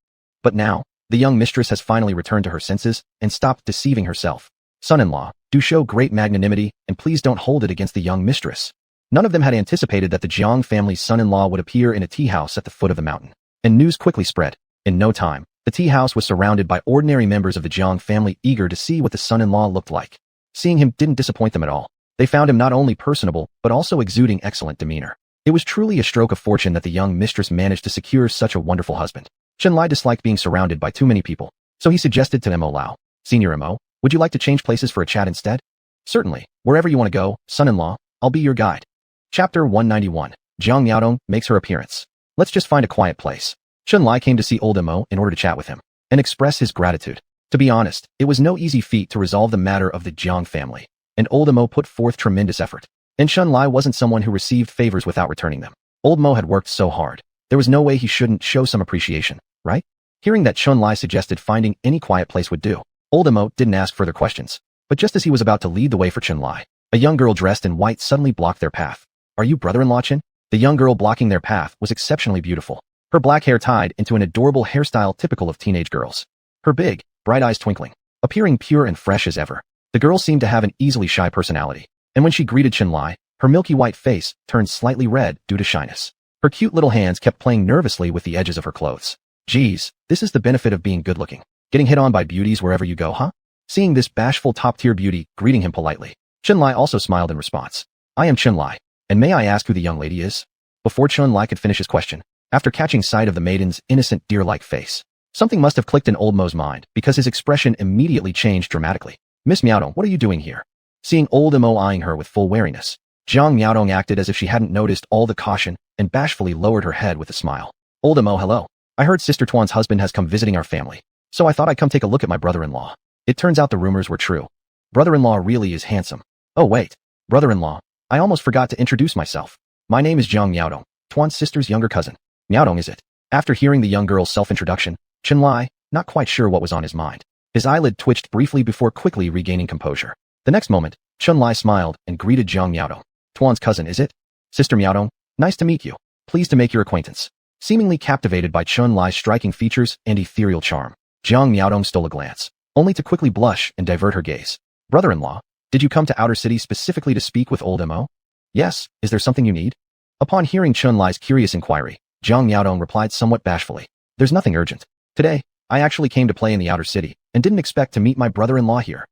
But now, the young mistress has finally returned to her senses and stopped deceiving herself. Son-in-law, do show great magnanimity and please don't hold it against the young mistress." None of them had anticipated that the Jiang family's son-in-law would appear in a tea house at the foot of the mountain. And news quickly spread. In no time, the tea house was surrounded by ordinary members of the Jiang family eager to see what the son-in-law looked like. Seeing him didn't disappoint them at all. They found him not only personable, but also exuding excellent demeanor. It was truly a stroke of fortune that the young mistress managed to secure such a wonderful husband. Chun Lai disliked being surrounded by too many people, so he suggested to Mo Lao, "Senior Mo, would you like to change places for a chat instead?" "Certainly, wherever you want to go, son-in-law, I'll be your guide." Chapter 191. Zhang Miaodong makes her appearance. Let's just find a quiet place. Chun Lai came to see old Mo in order to chat with him and express his gratitude. To be honest, it was no easy feat to resolve the matter of the Jang family, and Old Mo put forth tremendous effort. And Chun-Li wasn't someone who received favors without returning them. Old Mo had worked so hard. There was no way he shouldn't show some appreciation, right? Hearing that Chun-Li suggested finding any quiet place would do, Old Mo didn't ask further questions. But just as he was about to lead the way for Chun-Li, a young girl dressed in white suddenly blocked their path. Are you brother-in-law Chin? The young girl blocking their path was exceptionally beautiful. Her black hair tied into an adorable hairstyle typical of teenage girls. Her big, bright eyes twinkling, appearing pure and fresh as ever. The girl seemed to have an easily shy personality, and when she greeted Chun-Li, her milky white face turned slightly red due to shyness. Her cute little hands kept playing nervously with the edges of her clothes. Geez, this is the benefit of being good-looking. Getting hit on by beauties wherever you go, huh? Seeing this bashful top-tier beauty greeting him politely, Chun-Li also smiled in response. I am Chun-Li, and may I ask who the young lady is? Before Chun-Li could finish his question, after catching sight of the maiden's innocent deer-like face, something must have clicked in Old Mo's mind because his expression immediately changed dramatically. Miss Miaodong, what are you doing here? Seeing Old Mo eyeing her with full wariness, Zhang Miaodong acted as if she hadn't noticed all the caution and bashfully lowered her head with a smile. Old Mo, hello. I heard Sister Tuan's husband has come visiting our family, so I thought I'd come take a look at my brother-in-law. It turns out the rumors were true. Brother-in-law really is handsome. Oh wait, brother-in-law, I almost forgot to introduce myself. My name is Zhang Miaodong, Tuan's sister's younger cousin. Miaodong is it? After hearing the young girl's self-introduction, Chun-Li, not quite sure what was on his mind. His eyelid twitched briefly before quickly regaining composure. The next moment, Chun-Li smiled and greeted Zhang Miaodong. Tuan's cousin, is it? Sister Miaodong, nice to meet you. Pleased to make your acquaintance. Seemingly captivated by Chun-Li's striking features and ethereal charm, Zhang Miaodong stole a glance, only to quickly blush and divert her gaze. Brother-in-law, did you come to Outer City specifically to speak with Old Mo? Yes, is there something you need? Upon hearing Chun-Li's curious inquiry, Zhang Miaodong replied somewhat bashfully. There's nothing urgent. Today, I actually came to play in the Outer City, and didn't expect to meet my brother-in-law here.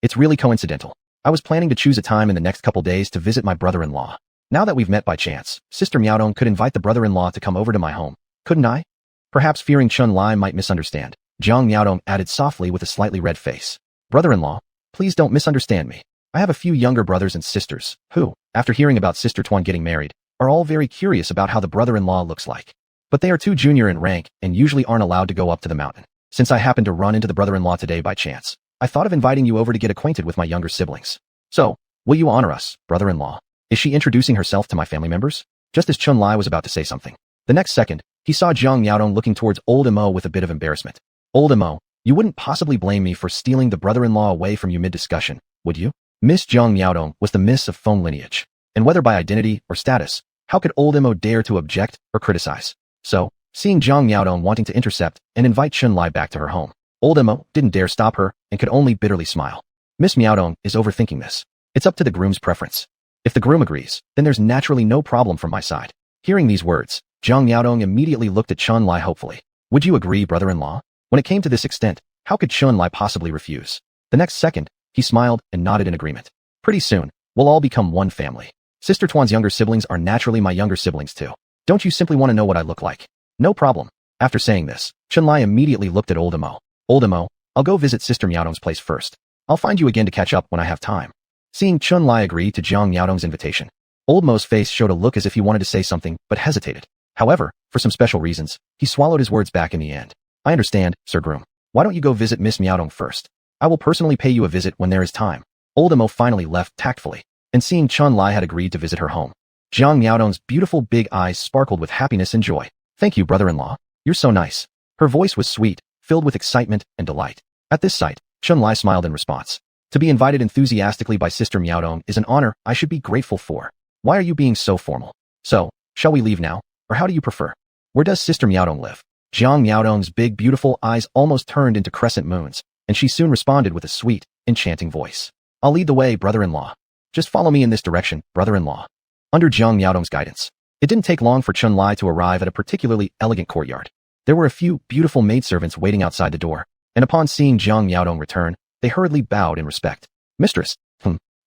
It's really coincidental. I was planning to choose a time in the next couple days to visit my brother-in-law. Now that we've met by chance, Sister Miaodong could invite the brother-in-law to come over to my home, couldn't I? Perhaps fearing Chun-Li might misunderstand, Zhang Miaodong added softly with a slightly red face. Brother-in-law, please don't misunderstand me. I have a few younger brothers and sisters, who, after hearing about Sister Tuan getting married, are all very curious about how the brother-in-law looks like. But they are too junior in rank and usually aren't allowed to go up to the mountain. Since I happened to run into the brother-in-law today by chance, I thought of inviting you over to get acquainted with my younger siblings. So, will you honor us, brother-in-law? Is she introducing herself to my family members? Just as Chun-Li was about to say something, the next second, he saw Zhang Miaodong looking towards Old Mo with a bit of embarrassment. Old Mo, you wouldn't possibly blame me for stealing the brother-in-law away from you mid-discussion, would you? Miss Zhang Miaodong was the miss of Feng lineage, and whether by identity or status, how could Old Mo dare to object or criticize? So, seeing Zhang Miaodong wanting to intercept and invite Chun-Li back to her home, Old Mo didn't dare stop her and could only bitterly smile. Miss Miaodong is overthinking this. It's up to the groom's preference. If the groom agrees, then there's naturally no problem from my side. Hearing these words, Zhang Miaodong immediately looked at Chun-Li hopefully. Would you agree, brother-in-law? When it came to this extent, how could Chun-Li possibly refuse? The next second, he smiled and nodded in agreement. Pretty soon, we'll all become one family. Sister Tuan's younger siblings are naturally my younger siblings too. Don't you simply want to know what I look like? No problem. After saying this, Chun-Li immediately looked at Old Mo. Old Mo, I'll go visit Sister Miaodong's place first. I'll find you again to catch up when I have time. Seeing Chun-Li agree to Zhang Miaodong's invitation, Old Mo's face showed a look as if he wanted to say something but hesitated. However, for some special reasons, he swallowed his words back in the end. I understand, Sir Groom. Why don't you go visit Miss Miaodong first? I will personally pay you a visit when there is time. Old Mo finally left tactfully, and seeing Chun-Li had agreed to visit her home, Zhang Miaodong's beautiful big eyes sparkled with happiness and joy. Thank you, brother-in-law. You're so nice. Her voice was sweet, filled with excitement and delight. At this sight, Chun-Li smiled in response. To be invited enthusiastically by Sister Miaodong is an honor I should be grateful for. Why are you being so formal? So, shall we leave now, or how do you prefer? Where does Sister Miaodong live? Zhang Miaodong's big beautiful eyes almost turned into crescent moons, and she soon responded with a sweet, enchanting voice. I'll lead the way, brother-in-law. Just follow me in this direction, brother-in-law. Under Zhang Miaodong's guidance, it didn't take long for Chun-Li to arrive at a particularly elegant courtyard. There were a few beautiful maidservants waiting outside the door, and upon seeing Zhang Miaodong return, they hurriedly bowed in respect. Mistress,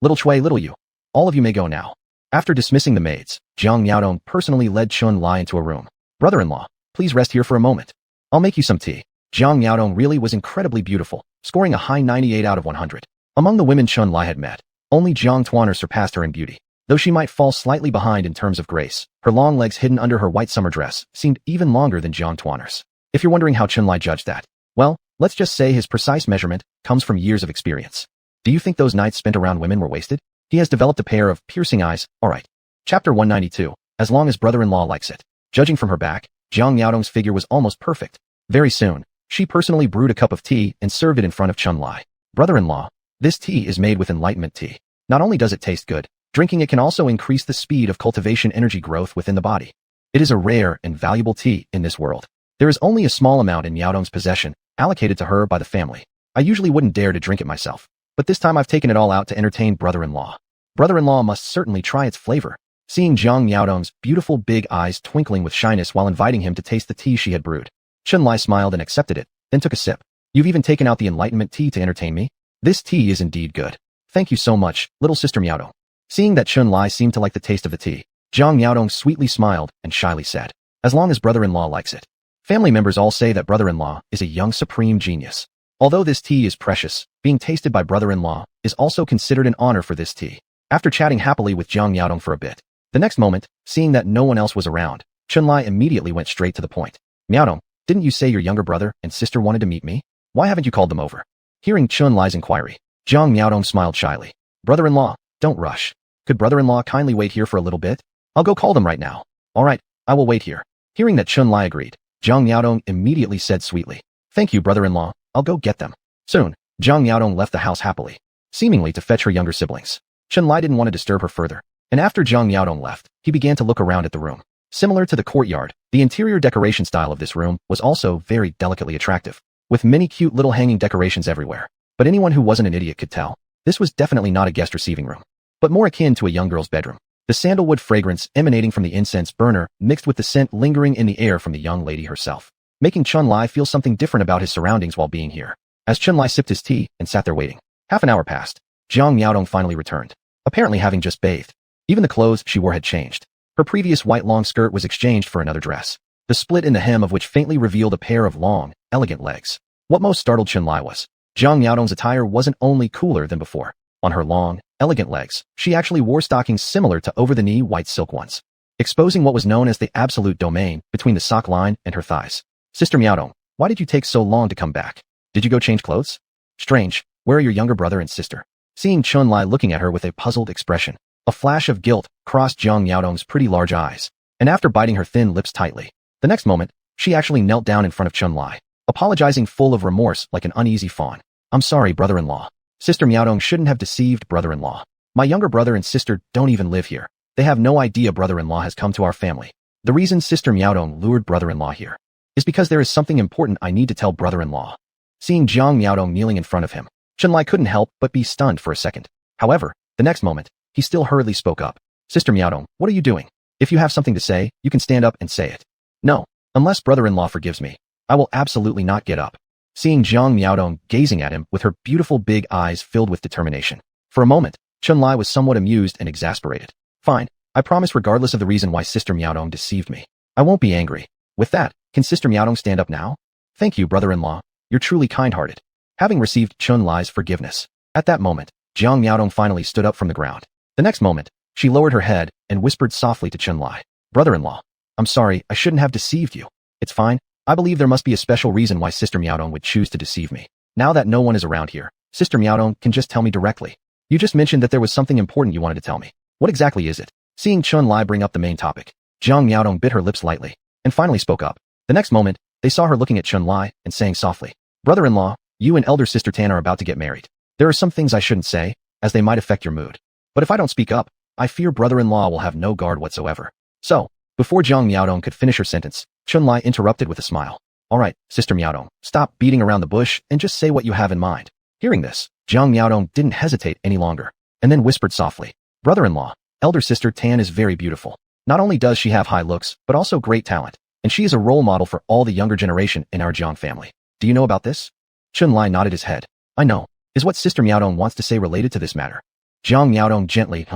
little Chui, little you. All of you may go now. After dismissing the maids, Zhang Miaodong personally led Chun-Li into a room. Brother-in-law, please rest here for a moment. I'll make you some tea. Zhang Miaodong really was incredibly beautiful, scoring a high 98 out of 100. Among the women Chun-Li had met, only Zhang Tuaner surpassed her in beauty. Though she might fall slightly behind in terms of grace, her long legs hidden under her white summer dress seemed even longer than Zhang Tuaner's. If you're wondering how Chun-Li judged that, well, Let's just say his precise measurement comes from years of experience. Do you think those nights spent around women were wasted? He has developed a pair of piercing eyes, alright. Chapter 192, as long as brother-in-law likes it. Judging from her back, Zhang Yaodong's figure was almost perfect. Very soon, she personally brewed a cup of tea and served it in front of Chun-Li. Brother-in-law, this tea is made with enlightenment tea. Not only does it taste good, drinking it can also increase the speed of cultivation energy growth within the body. It is a rare and valuable tea in this world. There is only a small amount in Yaodong's possession, allocated to her by the family. I usually wouldn't dare to drink it myself, but this time I've taken it all out to entertain brother-in-law. Brother-in-law must certainly try its flavor. Seeing Zhang Yaodong's beautiful big eyes twinkling with shyness while inviting him to taste the tea she had brewed, Chun-Li smiled and accepted it, then took a sip. You've even taken out the enlightenment tea to entertain me? This tea is indeed good. Thank you so much, little sister Miaodong. Seeing that Chun-Li seemed to like the taste of the tea, Zhang Yaodong sweetly smiled and shyly said, as long as brother-in-law likes it. Family members all say that brother-in-law is a young supreme genius. Although this tea is precious, being tasted by brother-in-law is also considered an honor for this tea. After chatting happily with Zhang Yaodong for a bit, the next moment, seeing that no one else was around, Chun-Li immediately went straight to the point. Miaodong, didn't you say your younger brother and sister wanted to meet me? Why haven't you called them over? Hearing Chun-Li's inquiry, Zhang Yaodong smiled shyly. Brother-in-law, don't rush. Could brother-in-law kindly wait here for a little bit? I'll go call them right now. Alright, I will wait here. Hearing that Chun-Li agreed, Zhang Yaodong immediately said sweetly, thank you brother-in-law, I'll go get them. Soon, Zhang Yaodong left the house happily, seemingly to fetch her younger siblings. Chun-Li didn't want to disturb her further, and after Zhang Yaodong left, he began to look around at the room. Similar to the courtyard, the interior decoration style of this room was also very delicately attractive, with many cute little hanging decorations everywhere. But anyone who wasn't an idiot could tell, this was definitely not a guest receiving room, but more akin to a young girl's bedroom. The sandalwood fragrance emanating from the incense burner mixed with the scent lingering in the air from the young lady herself, making Chun-Li feel something different about his surroundings while being here. As Chun-Li sipped his tea and sat there waiting, half an hour passed. Zhang Yaodong finally returned, apparently having just bathed. Even the clothes she wore had changed. Her previous white long skirt was exchanged for another dress, the split in the hem of which faintly revealed a pair of long, elegant legs. What most startled Chun-Li was, Zhang Yaodong's attire wasn't only cooler than before. On her long, elegant legs, she actually wore stockings similar to over-the-knee white silk ones, exposing what was known as the absolute domain between the sock line and her thighs. Sister Miaodong, why did you take so long to come back? Did you go change clothes? Strange, where are your younger brother and sister? Seeing Chun-Li looking at her with a puzzled expression, a flash of guilt crossed Zhang Yaodong's pretty large eyes, and after biting her thin lips tightly, the next moment, she actually knelt down in front of Chun-Li, apologizing full of remorse like an uneasy fawn. I'm sorry, brother-in-law. Sister Miaodong shouldn't have deceived brother-in-law. My younger brother and sister don't even live here. They have no idea brother-in-law has come to our family. The reason Sister Miaodong lured brother-in-law here is because there is something important I need to tell brother-in-law. Seeing Zhang Miaodong kneeling in front of him, Chun-Li couldn't help but be stunned for a second. However, the next moment, he still hurriedly spoke up. Sister Miaodong, what are you doing? If you have something to say, you can stand up and say it. No, unless brother-in-law forgives me, I will absolutely not get up. Seeing Zhang Miaodong gazing at him with her beautiful big eyes filled with determination. For a moment, Chun-Li was somewhat amused and exasperated. Fine, I promise regardless of the reason why Sister Miaodong deceived me, I won't be angry. With that, can Sister Miaodong stand up now? Thank you, brother-in-law. You're truly kind-hearted. Having received Chun-Li's forgiveness, at that moment, Zhang Miaodong finally stood up from the ground. The next moment, she lowered her head and whispered softly to Chun-Li. Brother-in-law, I'm sorry, I shouldn't have deceived you. It's fine. I believe there must be a special reason why Sister Miaodong would choose to deceive me. Now that no one is around here, Sister Miaodong can just tell me directly. You just mentioned that there was something important you wanted to tell me. What exactly is it? Seeing Chun-Li bring up the main topic, Zhang Miaodong bit her lips lightly, and finally spoke up. The next moment, they saw her looking at Chun-Li and saying softly, Brother-in-law, you and elder sister Tan are about to get married. There are some things I shouldn't say, as they might affect your mood. But if I don't speak up, I fear brother-in-law will have no guard whatsoever. So, before Zhang Miaodong could finish her sentence, Chun-Li interrupted with a smile. Alright, Sister Miaodong, stop beating around the bush and just say what you have in mind. Hearing this, Zhang Miaodong didn't hesitate any longer, and then whispered softly, Brother-in-law, elder sister Tan is very beautiful. Not only does she have high looks, but also great talent, and she is a role model for all the younger generation in our Zhang family. Do you know about this? Chun-Li nodded his head. I know. Is what Sister Miaodong wants to say related to this matter? Zhang Miaodong gently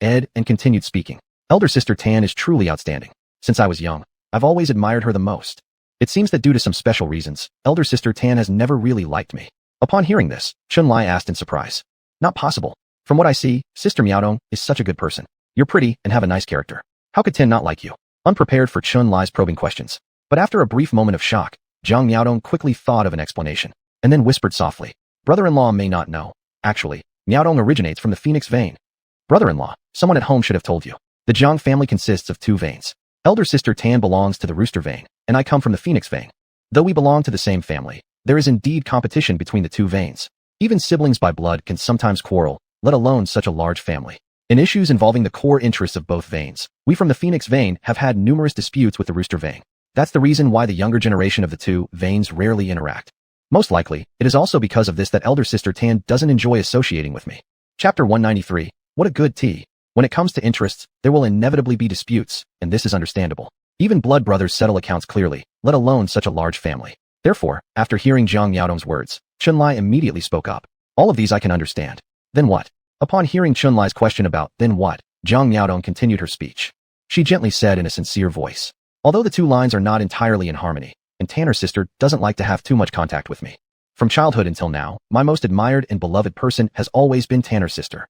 and continued speaking. Elder sister Tan is truly outstanding. Since I was young, I've always admired her the most. It seems that due to some special reasons, elder sister Tan has never really liked me. Upon hearing this, Chun-Li asked in surprise. Not possible. From what I see, Sister Miaodong is such a good person. You're pretty and have a nice character. How could Tan not like you? Unprepared for Chun-Li's probing questions. But after a brief moment of shock, Zhang Miaodong quickly thought of an explanation. and then whispered softly, "Brother-in-law may not know. Actually, Miaodong originates from the phoenix vein." "Brother-in-law, someone at home should have told you. The Jang family consists of 2 veins. Elder sister Tan belongs to the rooster vein, and I come from the phoenix vein. Though we belong to the same family, there is indeed competition between the 2 veins. Even siblings by blood can sometimes quarrel, let alone such a large family. In issues involving the core interests of both veins, we from the phoenix vein have had numerous disputes with the rooster vein. That's the reason why the younger generation of the 2 veins rarely interact. Most likely, it is also because of this that elder sister Tan doesn't enjoy associating with me." Chapter 193. What a good tea. When it comes to interests, there will inevitably be disputes, and this is understandable. Even blood brothers settle accounts clearly, let alone such a large family. Therefore, after hearing Zhang Miaodong's words, Chunlai immediately spoke up. "All of these I can understand. Then what?" Upon hearing Chunlai's question about "then what," Zhang Miaodong continued her speech. She gently said in a sincere voice, "Although the 2 lines are not entirely in harmony, and Tanner's sister doesn't like to have too much contact with me. From childhood until now, my most admired and beloved person has always been Tanner's sister.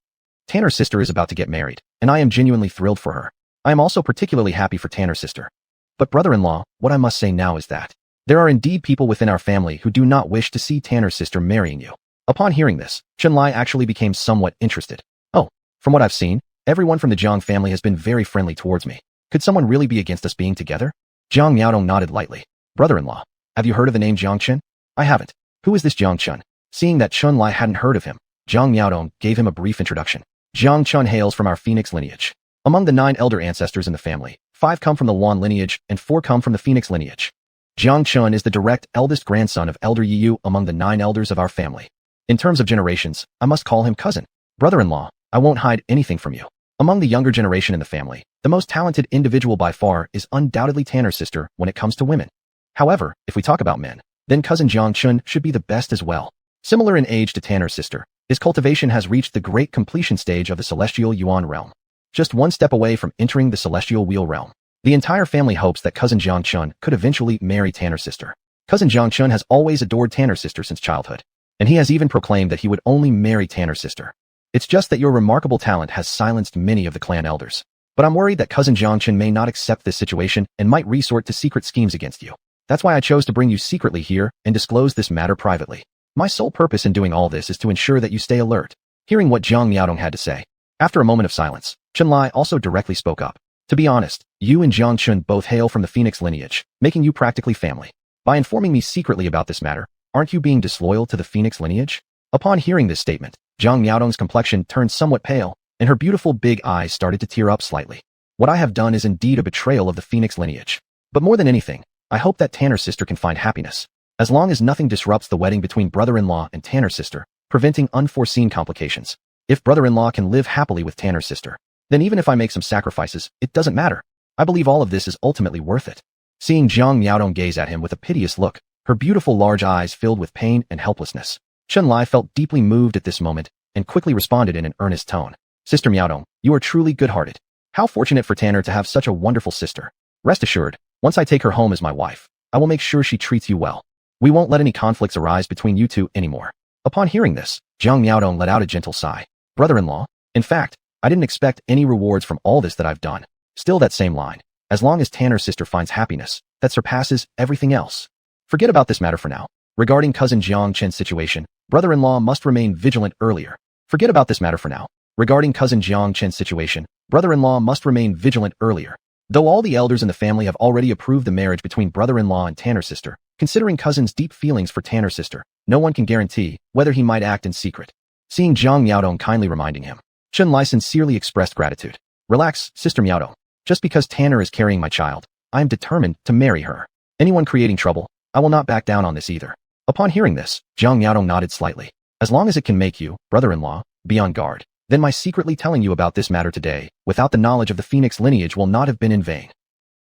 Tanner's sister is about to get married, and I am genuinely thrilled for her. I am also particularly happy for Tanner's sister. But brother-in-law, what I must say now is that there are indeed people within our family who do not wish to see Tanner's sister marrying you." Upon hearing this, Chunlai actually became somewhat interested. "Oh, from what I've seen, everyone from the Zhang family has been very friendly towards me. Could someone really be against us being together?" Zhang Miaodong nodded lightly. "Brother-in-law, have you heard of the name Zhang Chen?" "I haven't. Who is this Zhang Chen?" Seeing that Chunlai hadn't heard of him, Zhang Miaodong gave him a brief introduction. "Zhang Chen hails from our phoenix lineage. Among the 9 elder ancestors in the family, 5 come from the Yuan lineage and 4 come from the phoenix lineage. Zhang Chen is the direct eldest grandson of Elder Yu among the 9 elders of our family. In terms of generations, I must call him cousin. Brother-in-law, I won't hide anything from you. Among the younger generation in the family, the most talented individual by far is undoubtedly Tanner's sister when it comes to women. However, if we talk about men, then cousin Zhang Chen should be the best as well. Similar in age to Tanner's sister, his cultivation has reached the great completion stage of the celestial yuan realm. Just 1 step away from entering the celestial wheel realm. The entire family hopes that cousin Zhang Chen could eventually marry Tanner's sister. Cousin Zhang Chen has always adored Tanner's sister since childhood, and he has even proclaimed that he would only marry Tanner's sister. It's just that your remarkable talent has silenced many of the clan elders. But I'm worried that cousin Zhang Chen may not accept this situation and might resort to secret schemes against you. That's why I chose to bring you secretly here and disclose this matter privately. My sole purpose in doing all this is to ensure that you stay alert." Hearing what Zhang Miaodong had to say, after a moment of silence, Chunlai also directly spoke up. "To be honest, you and Zhang Chen both hail from the phoenix lineage, making you practically family. By informing me secretly about this matter, aren't you being disloyal to the phoenix lineage?" Upon hearing this statement, Zhang Miaodong's complexion turned somewhat pale, and her beautiful big eyes started to tear up slightly. "What I have done is indeed a betrayal of the phoenix lineage. But more than anything, I hope that Tanner's sister can find happiness. As long as nothing disrupts the wedding between brother-in-law and Tanner's sister, preventing unforeseen complications. If brother-in-law can live happily with Tanner's sister, then even if I make some sacrifices, it doesn't matter. I believe all of this is ultimately worth it." Seeing Zhang Miaodong gaze at him with a piteous look, her beautiful large eyes filled with pain and helplessness, Chunlai felt deeply moved at this moment and quickly responded in an earnest tone. "Sister Miaodong, you are truly good-hearted. How fortunate for Tanner to have such a wonderful sister. Rest assured, once I take her home as my wife, I will make sure she treats you well. We won't let any conflicts arise between you 2 anymore." Upon hearing this, Zhang Miaodong let out a gentle sigh. "Brother-in-law, in fact, I didn't expect any rewards from all this that I've done. Still that same line. As long as Tanner's sister finds happiness, that surpasses everything else. Forget about this matter for now. Regarding cousin Zhang Chen's situation, brother-in-law must remain vigilant earlier. Forget about this matter for now. Regarding cousin Zhang Chen's situation, brother-in-law must remain vigilant earlier. Though all the elders in the family have already approved the marriage between brother-in-law and Tanner's sister, considering cousin's deep feelings for Tanner's sister, no one can guarantee whether he might act in secret." Seeing Zhang Miaodong kindly reminding him, Chunlai sincerely expressed gratitude. "Relax, Sister Miaodong. Just because Tanner is carrying my child, I am determined to marry her. Anyone creating trouble, I will not back down on this either." Upon hearing this, Zhang Miaodong nodded slightly. "As long as it can make you, brother-in-law, be on guard, then my secretly telling you about this matter today, without the knowledge of the phoenix lineage, will not have been in vain."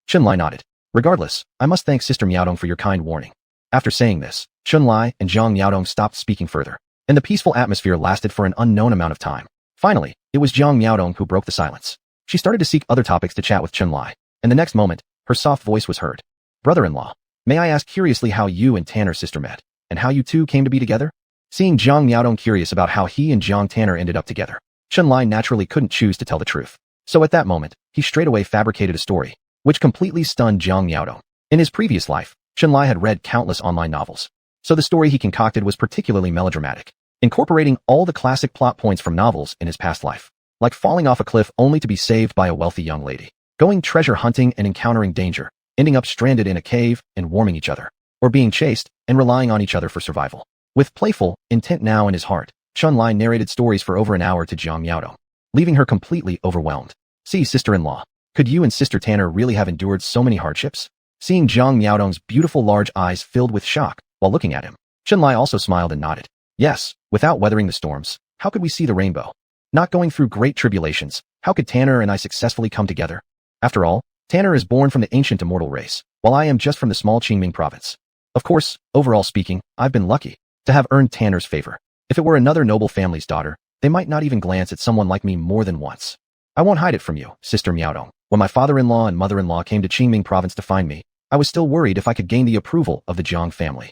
Chunlai nodded. "Regardless, I must thank Sister Miaodong for your kind warning." After saying this, Chunlai and Zhang Miaodong stopped speaking further, and the peaceful atmosphere lasted for an unknown amount of time. Finally, it was Zhang Miaodong who broke the silence. She started to seek other topics to chat with Chunlai, and the next moment, her soft voice was heard. "Brother-in-law, may I ask curiously how you and Tanner's sister met, and how you 2 came to be together?" Seeing Zhang Miaodong curious about how he and Zhang Tanner ended up together, Chunlai naturally couldn't choose to tell the truth. So at that moment, he straightaway fabricated a story, which completely stunned Zhang Miaodong. In his previous life, Chunlai had read countless online novels. So the story he concocted was particularly melodramatic, incorporating all the classic plot points from novels in his past life, like falling off a cliff only to be saved by a wealthy young lady, going treasure hunting and encountering danger, ending up stranded in a cave and warming each other, or being chased and relying on each other for survival. With playful intent now in his heart, Chun-Li narrated stories for over an hour to Zhang Miaodong, leaving her completely overwhelmed. See, sister-in-law, could you and Sister Tanner really have endured so many hardships? Seeing Zhang Miaodong's beautiful large eyes filled with shock while looking at him, Chun-Li also smiled and nodded. Yes, without weathering the storms, how could we see the rainbow? Not going through great tribulations, how could Tanner and I successfully come together? After all, Tanner is born from the ancient immortal race, while I am just from the small Qingming province. Of course, overall speaking, I've been lucky to have earned Tanner's favor. If it were another noble family's daughter, they might not even glance at someone like me more than once. I won't hide it from you, Sister Miaodong. When my father-in-law and mother-in-law came to Qingming province to find me, I was still worried if I could gain the approval of the Jang family.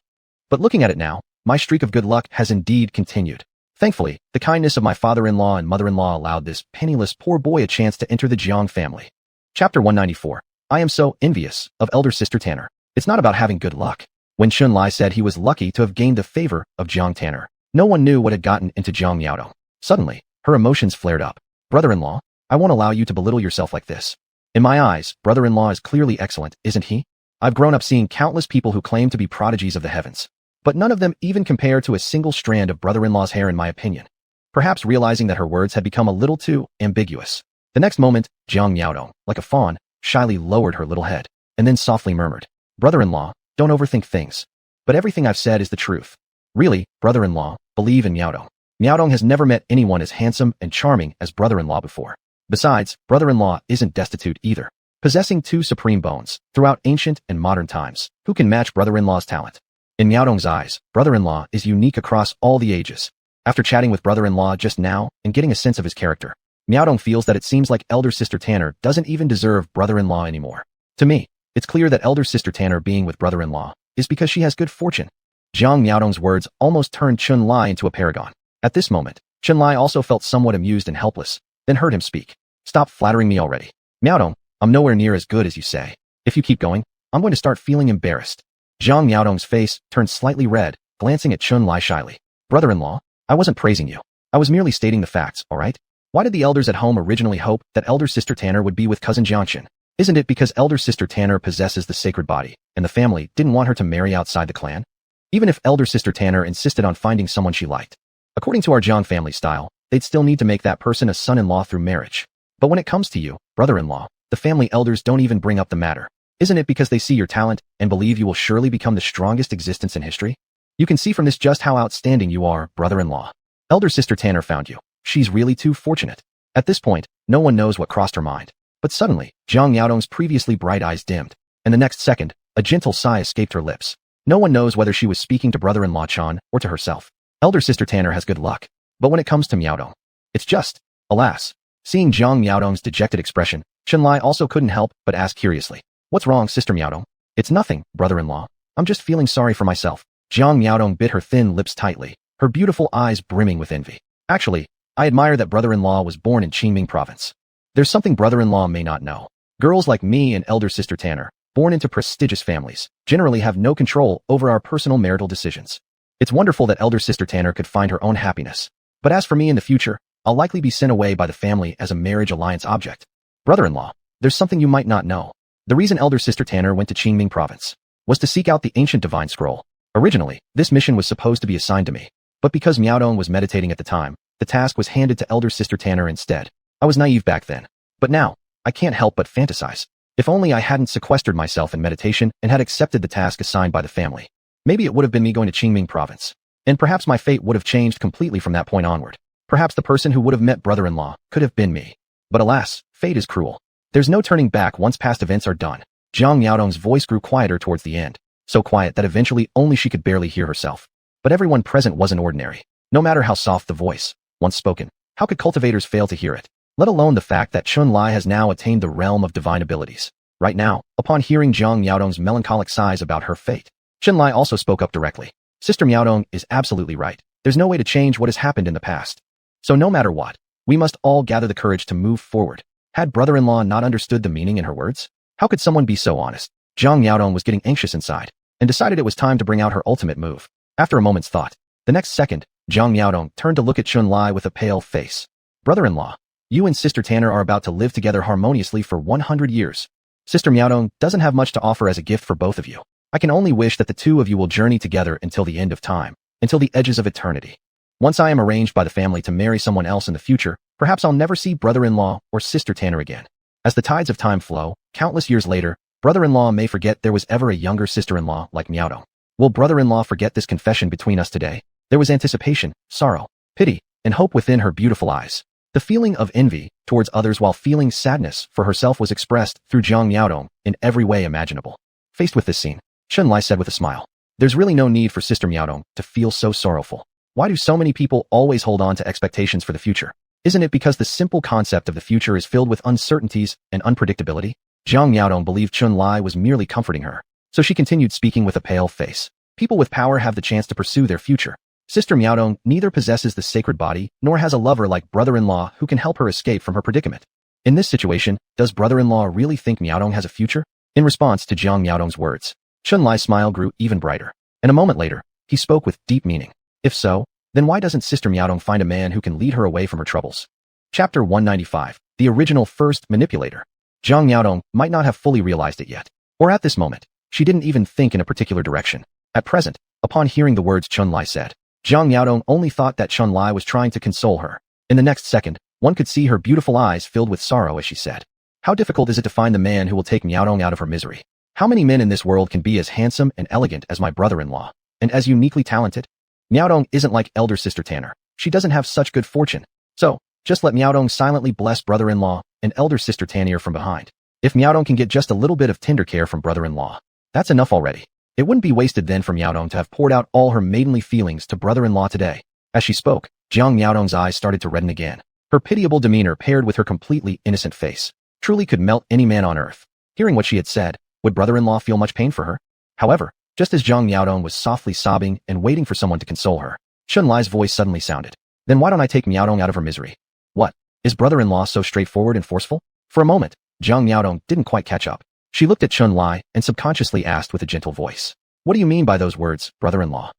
But looking at it now, my streak of good luck has indeed continued. Thankfully, the kindness of my father-in-law and mother-in-law allowed this penniless poor boy a chance to enter the Jiang family. Chapter 194. I am so envious of elder sister Tanner. It's not about having good luck. When Chun-Li said he was lucky to have gained the favor of Jiang Tanner, no one knew what had gotten into Zhang Miaodong. Suddenly, her emotions flared up. Brother-in-law, I won't allow you to belittle yourself like this. In my eyes, brother-in-law is clearly excellent, isn't he? I've grown up seeing countless people who claim to be prodigies of the heavens, but none of them even compare to a single strand of brother-in-law's hair in my opinion. Perhaps realizing that her words had become a little too ambiguous. The next moment, Zhang Miaodong, like a fawn, shyly lowered her little head, and then softly murmured, Brother-in-law, don't overthink things. But everything I've said is the truth. Really, brother-in-law, believe in Miaodong. Miaodong has never met anyone as handsome and charming as brother-in-law before. Besides, brother-in-law isn't destitute either, possessing two supreme bones throughout ancient and modern times. Who can match brother-in-law's talent? In Miaodong's eyes, brother-in-law is unique across all the ages. After chatting with brother-in-law just now and getting a sense of his character, Miaodong feels that it seems like elder sister Tanner doesn't even deserve brother-in-law anymore. To me, it's clear that elder sister Tanner being with brother-in-law is because she has good fortune. Zhang Miaodong's words almost turned Chun-Li into a paragon. At this moment, Chun-Li also felt somewhat amused and helpless, then heard him speak. Stop flattering me already. Miaodong, I'm nowhere near as good as you say. If you keep going, I'm going to start feeling embarrassed. Zhang Miaodong's face turned slightly red, glancing at Chun-Li shyly. Brother-in-law, I wasn't praising you. I was merely stating the facts, alright? Why did the elders at home originally hope that elder sister Tanner would be with cousin Jianshan? Isn't it because elder sister Tanner possesses the sacred body, and the family didn't want her to marry outside the clan? Even if elder sister Tanner insisted on finding someone she liked, according to our Jiang family style, they'd still need to make that person a son-in-law through marriage. But when it comes to you, brother-in-law, the family elders don't even bring up the matter. Isn't it because they see your talent and believe you will surely become the strongest existence in history? You can see from this just how outstanding you are, brother-in-law. Elder sister Tanner found you. She's really too fortunate. At this point, no one knows what crossed her mind. But suddenly, Zhang Miaodong's previously bright eyes dimmed, and the next second, a gentle sigh escaped her lips. No one knows whether she was speaking to brother-in-law Chan or to herself. Elder sister Tanner has good luck. But when it comes to Miaodong, it's just, alas. Seeing Zhang Miaodong's dejected expression, Chun-Li also couldn't help but ask curiously, What's wrong, Sister Miaodong? It's nothing, brother-in-law. I'm just feeling sorry for myself. Zhang Miaodong bit her thin lips tightly, her beautiful eyes brimming with envy. Actually, I admire that brother-in-law was born in Qingming province. There's something brother-in-law may not know. Girls like me and elder sister Tanner, born into prestigious families, generally have no control over our personal marital decisions. It's wonderful that elder sister Tanner could find her own happiness. But as for me in the future, I'll likely be sent away by the family as a marriage alliance object. Brother-in-law, there's something you might not know. The reason elder sister Tanner went to Qingming province was to seek out the ancient divine scroll. Originally, this mission was supposed to be assigned to me, but because Miaodong was meditating at the time, the task was handed to elder sister Tanner instead. I was naive back then. But now, I can't help but fantasize. If only I hadn't sequestered myself in meditation and had accepted the task assigned by the family. Maybe it would have been me going to Qingming province. And perhaps my fate would have changed completely from that point onward. Perhaps the person who would have met brother-in-law could have been me. But alas, fate is cruel. There's no turning back once past events are done. Zhang Miaodong's voice grew quieter towards the end. So quiet that eventually only she could barely hear herself. But everyone present wasn't ordinary. No matter how soft the voice, once spoken, how could cultivators fail to hear it? Let alone the fact that Chun-Li has now attained the realm of divine abilities. Right now, upon hearing Zhang Miaodong's melancholic sighs about her fate, Chun-Li also spoke up directly. Sister Miaodong is absolutely right. There's no way to change what has happened in the past. So no matter what, we must all gather the courage to move forward. Had brother-in-law not understood the meaning in her words? How could someone be so honest? Zhang Miaodong was getting anxious inside, and decided it was time to bring out her ultimate move. After a moment's thought, the next second, Zhang Miaodong turned to look at Chun-Lai with a pale face. Brother-in-law, you and Sister Tanner are about to live together harmoniously for 100 years. Sister Miaodong doesn't have much to offer as a gift for both of you. I can only wish that the two of you will journey together until the end of time, until the edges of eternity. Once I am arranged by the family to marry someone else in the future, perhaps I'll never see brother-in-law or Sister Tanner again. As the tides of time flow, countless years later, brother-in-law may forget there was ever a younger sister-in-law like Miaodong. Will brother-in-law forget this confession between us today? There was anticipation, sorrow, pity, and hope within her beautiful eyes. The feeling of envy towards others while feeling sadness for herself was expressed through Zhang Miaodong in every way imaginable. Faced with this scene, Chun-Lai said with a smile, "There's really no need for Sister Miaodong to feel so sorrowful. Why do so many people always hold on to expectations for the future? Isn't it because the simple concept of the future is filled with uncertainties and unpredictability?" Zhang Miaodong believed Chun-Lai was merely comforting her, so she continued speaking with a pale face. People with power have the chance to pursue their future. Sister Miaodong neither possesses the sacred body nor has a lover like brother-in-law who can help her escape from her predicament. In this situation, does brother-in-law really think Miaodong has a future? In response to Zhang Miaodong's words, Chun-Lai's smile grew even brighter, and a moment later, he spoke with deep meaning. If so, then why doesn't Sister Miaodong find a man who can lead her away from her troubles? Chapter 195, the original first manipulator. Zhang Miaodong might not have fully realized it yet, or at this moment, she didn't even think in a particular direction. At present, upon hearing the words Chun-Lai said, Zhang Miaodong only thought that Chun-Lai was trying to console her. In the next second, one could see her beautiful eyes filled with sorrow as she said, "How difficult is it to find the man who will take Miaodong out of her misery? How many men in this world can be as handsome and elegant as my brother-in-law, and as uniquely talented? Miaodong isn't like elder Sister Tanner. She doesn't have such good fortune. So, just let Miaodong silently bless brother-in-law and elder Sister Tanner from behind. If Miaodong can get just a little bit of tender care from brother-in-law, that's enough already. It wouldn't be wasted then for Miaodong to have poured out all her maidenly feelings to brother-in-law today." As she spoke, Zhang Miaodong's eyes started to redden again. Her pitiable demeanor paired with her completely innocent face truly could melt any man on earth. Hearing what she had said, would brother-in-law feel much pain for her? However, just as Zhang Miaodong was softly sobbing and waiting for someone to console her, Chun-Lai's voice suddenly sounded. "Then why don't I take Miaodong out of her misery? What? Is brother-in-law so straightforward and forceful?" For a moment, Zhang Miaodong didn't quite catch up. She looked at Chun-Lai and subconsciously asked with a gentle voice, "What do you mean by those words, brother-in-law?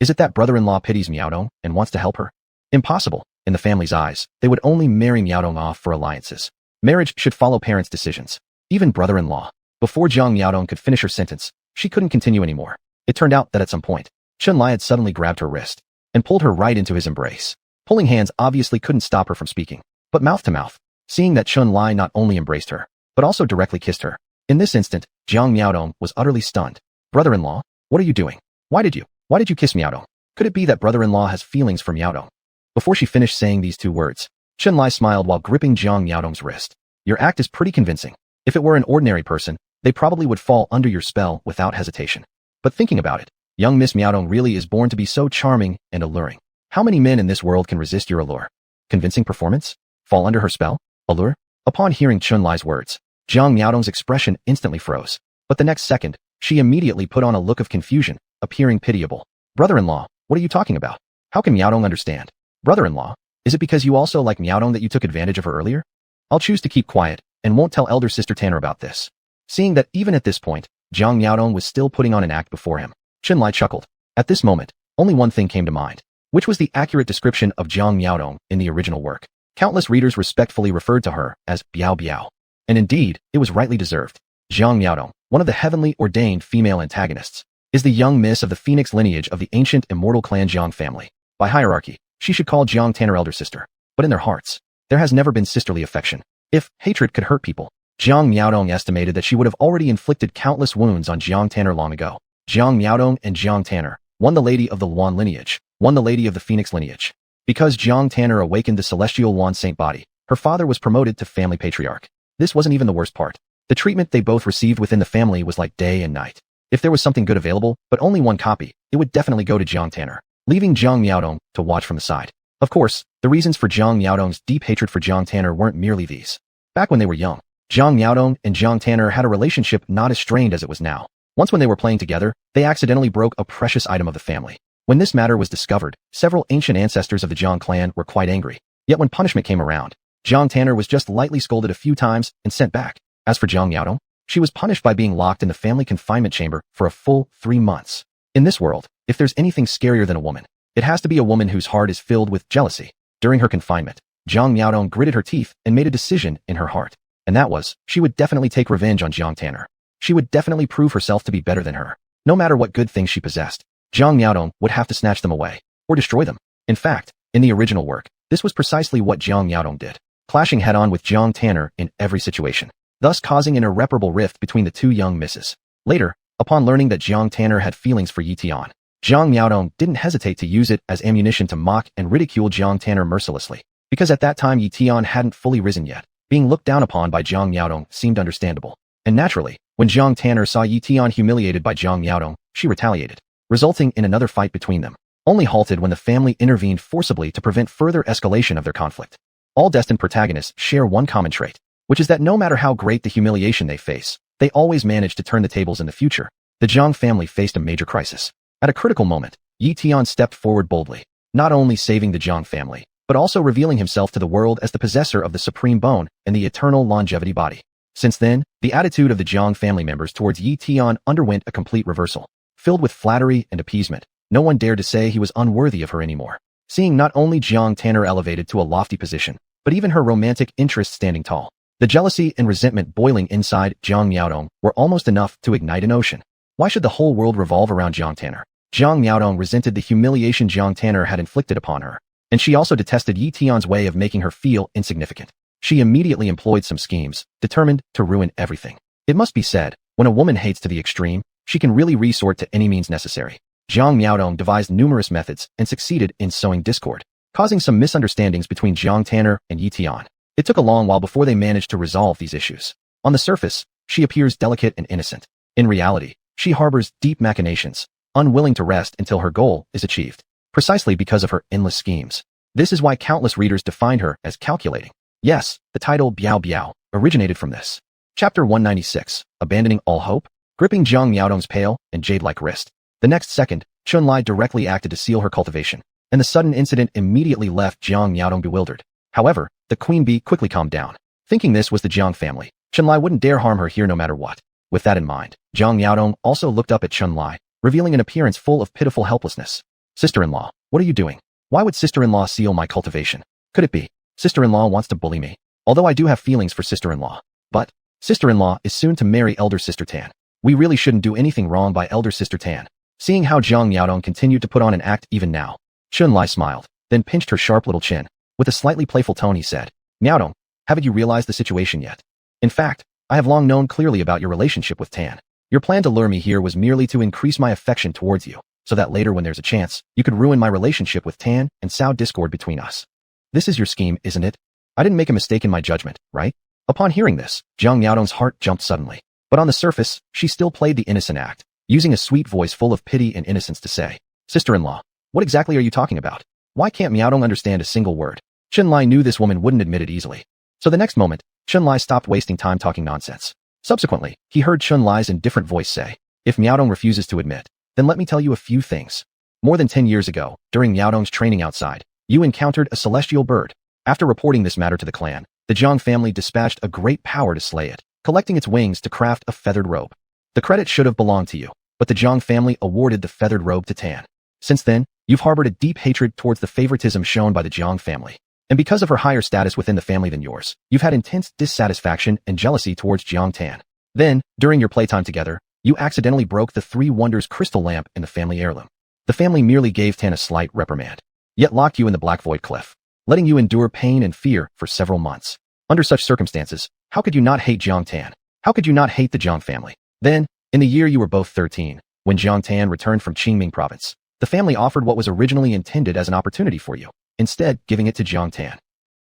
Is it that brother-in-law pities Miaodong and wants to help her?" Impossible. In the family's eyes, they would only marry Miaodong off for alliances. Marriage should follow parents' decisions. Even brother-in-law. Before Zhang Miaodong could finish her sentence, she couldn't continue anymore. It turned out that at some point, Chun-Lai had suddenly grabbed her wrist and pulled her right into his embrace. Pulling hands obviously couldn't stop her from speaking, but mouth to mouth, seeing that Chun-Lai not only embraced her, but also directly kissed her. In this instant, Zhang Miaodong was utterly stunned. "Brother-in-law, what are you doing? Why did you kiss Miaodong? Could it be that brother-in-law has feelings for Miaodong?" Before she finished saying these two words, Chun-Lai smiled while gripping Zhang Miaodong's wrist. "Your act is pretty convincing. If it were an ordinary person, they probably would fall under your spell without hesitation. But thinking about it, young Miss Miaodong really is born to be so charming and alluring. How many men in this world can resist your allure? Convincing performance? Fall under her spell? Allure?" Upon hearing Chun-Lai's words, Zhang Miaodong's expression instantly froze. But the next second, she immediately put on a look of confusion, appearing pitiable. "Brother-in-law, what are you talking about? How can Miaodong understand? Brother-in-law, is it because you also like Miaodong that you took advantage of her earlier? I'll choose to keep quiet and won't tell elder Sister Tanner about this." Seeing that even at this point, Zhang Miaodong was still putting on an act before him, Chun-Lai chuckled. At this moment, only one thing came to mind, which was the accurate description of Zhang Miaodong in the original work. Countless readers respectfully referred to her as Biao Biao. And indeed, it was rightly deserved. Zhang Miaodong, one of the heavenly ordained female antagonists, is the young miss of the phoenix lineage of the ancient immortal clan Jang family. By hierarchy, she should call Zhang Tanner elder sister. But in their hearts, there has never been sisterly affection. If hatred could hurt people, Zhang Miaodong estimated that she would have already inflicted countless wounds on Zhang Tanner long ago. Zhang Miaodong and Zhang Tanner, one the lady of the Huan lineage, one the lady of the phoenix lineage. Because Zhang Tanner awakened the celestial Huan saint body, her father was promoted to family patriarch. This wasn't even the worst part. The treatment they both received within the family was like day and night. If there was something good available, but only one copy, it would definitely go to Zhang Tanner, leaving Zhang Miaodong to watch from the side. Of course, the reasons for Zhang Miaodong's deep hatred for Zhang Tanner weren't merely these. Back when they were young, Zhang Miaodong and Zhang Tanner had a relationship not as strained as it was now. Once when they were playing together, they accidentally broke a precious item of the family. When this matter was discovered, several ancient ancestors of the Zhang clan were quite angry. Yet when punishment came around, Zhang Tanner was just lightly scolded a few times and sent back. As for Zhang Miaodong, she was punished by being locked in the family confinement chamber for a full 3 months. In this world, If there's anything scarier than a woman, it has to be a woman whose heart is filled with jealousy. During her confinement, Zhang Miaodong gritted her teeth and made a decision in her heart. And that was, she would definitely take revenge on Jiang Tanner. She would definitely prove herself to be better than her. No matter what good things she possessed, Zhang Miaodong would have to snatch them away, or destroy them. In fact, in the original work, this was precisely what Zhang Miaodong did, clashing head-on with Jiang Tanner in every situation, thus causing an irreparable rift between the two young misses. Later, upon learning that Jiang Tanner had feelings for Ye Tian, Zhang Miaodong didn't hesitate to use it as ammunition to mock and ridicule Jiang Tanner mercilessly, because at that time Ye Tian hadn't fully risen yet. Being looked down upon by Zhang Miaodong seemed understandable. And naturally, when Jiang Tanner saw Ye Tian humiliated by Zhang Miaodong, she retaliated, resulting in another fight between them, only halted when the family intervened forcibly to prevent further escalation of their conflict. All destined protagonists share one common trait, which is that no matter how great the humiliation they face, they always manage to turn the tables in the future. The Zhang family faced a major crisis. At a critical moment, Ye Tian stepped forward boldly, not only saving the Zhang family, but also revealing himself to the world as the possessor of the supreme bone and the eternal longevity body. Since then, the attitude of the Zhang family members towards Ye Tian underwent a complete reversal. Filled with flattery and appeasement, no one dared to say he was unworthy of her anymore. Seeing not only Jiang Tanner elevated to a lofty position, but even her romantic interests standing tall, the jealousy and resentment boiling inside Zhang Miaodong were almost enough to ignite an ocean. Why should the whole world revolve around Jiang Tanner? Zhang Miaodong resented the humiliation Jiang Tanner had inflicted upon her, and she also detested Ye Tian's way of making her feel insignificant. She immediately employed some schemes, determined to ruin everything. It must be said, when a woman hates to the extreme, she can really resort to any means necessary. Zhang Miaodong devised numerous methods and succeeded in sowing discord, causing some misunderstandings between Jiang Tanner and Ye Tian. It took a long while before they managed to resolve these issues. On the surface, she appears delicate and innocent. In reality, she harbors deep machinations, unwilling to rest until her goal is achieved, precisely because of her endless schemes. This is why countless readers defined her as calculating. Yes, the title Biao Biao originated from this. Chapter 196, Abandoning All Hope? Gripping Zhang Miaodong's pale and jade-like wrist. The next second, Chun-Li directly acted to seal her cultivation, and the sudden incident immediately left Zhang Miaodong bewildered. However, the queen bee quickly calmed down. Thinking this was the Jiang family, Chun-Li wouldn't dare harm her here no matter what. With that in mind, Zhang Miaodong also looked up at Chun-Li, revealing an appearance full of pitiful helplessness. Sister-in-law, what are you doing? Why would sister-in-law seal my cultivation? Could it be sister-in-law wants to bully me? Although I do have feelings for sister-in-law. But sister-in-law is soon to marry elder sister Tan. We really shouldn't do anything wrong by elder sister Tan. Seeing how Zhang Miaodong continued to put on an act even now, Chun-Li smiled, then pinched her sharp little chin. With a slightly playful tone he said, Miaodong, haven't you realized the situation yet? In fact, I have long known clearly about your relationship with Tan. Your plan to lure me here was merely to increase my affection towards you, so that later when there's a chance, you could ruin my relationship with Tan and sow discord between us. This is your scheme, isn't it? I didn't make a mistake in my judgment, right? Upon hearing this, Zhang Miaodong's heart jumped suddenly. But on the surface, she still played the innocent act, using a sweet voice full of pity and innocence to say, Sister-in-law, what exactly are you talking about? Why can't Miaodong understand a single word? Chun-Li knew this woman wouldn't admit it easily. So the next moment, Chun-Li stopped wasting time talking nonsense. Subsequently, he heard Chun-Li's indifferent voice say, if Miaodong refuses to admit, then let me tell you a few things. More than 10 years ago, during Miaodong's training outside, you encountered a celestial bird. After reporting this matter to the clan, the Zhang family dispatched a great power to slay it, collecting its wings to craft a feathered robe. The credit should have belonged to you, but the Zhang family awarded the feathered robe to Tan. Since then, you've harbored a deep hatred towards the favoritism shown by the Zhang family. And because of her higher status within the family than yours, you've had intense dissatisfaction and jealousy towards Jiang Tan. Then, during your playtime together, you accidentally broke the Three Wonders crystal lamp in the family heirloom. The family merely gave Tan a slight reprimand, yet locked you in the Black Void Cliff, letting you endure pain and fear for several months. Under such circumstances, how could you not hate Jiang Tan? How could you not hate the Zhang family? Then, in the year you were both 13, when Jiang Tan returned from Qingming province, the family offered what was originally intended as an opportunity for you, instead giving it to Jiang Tan.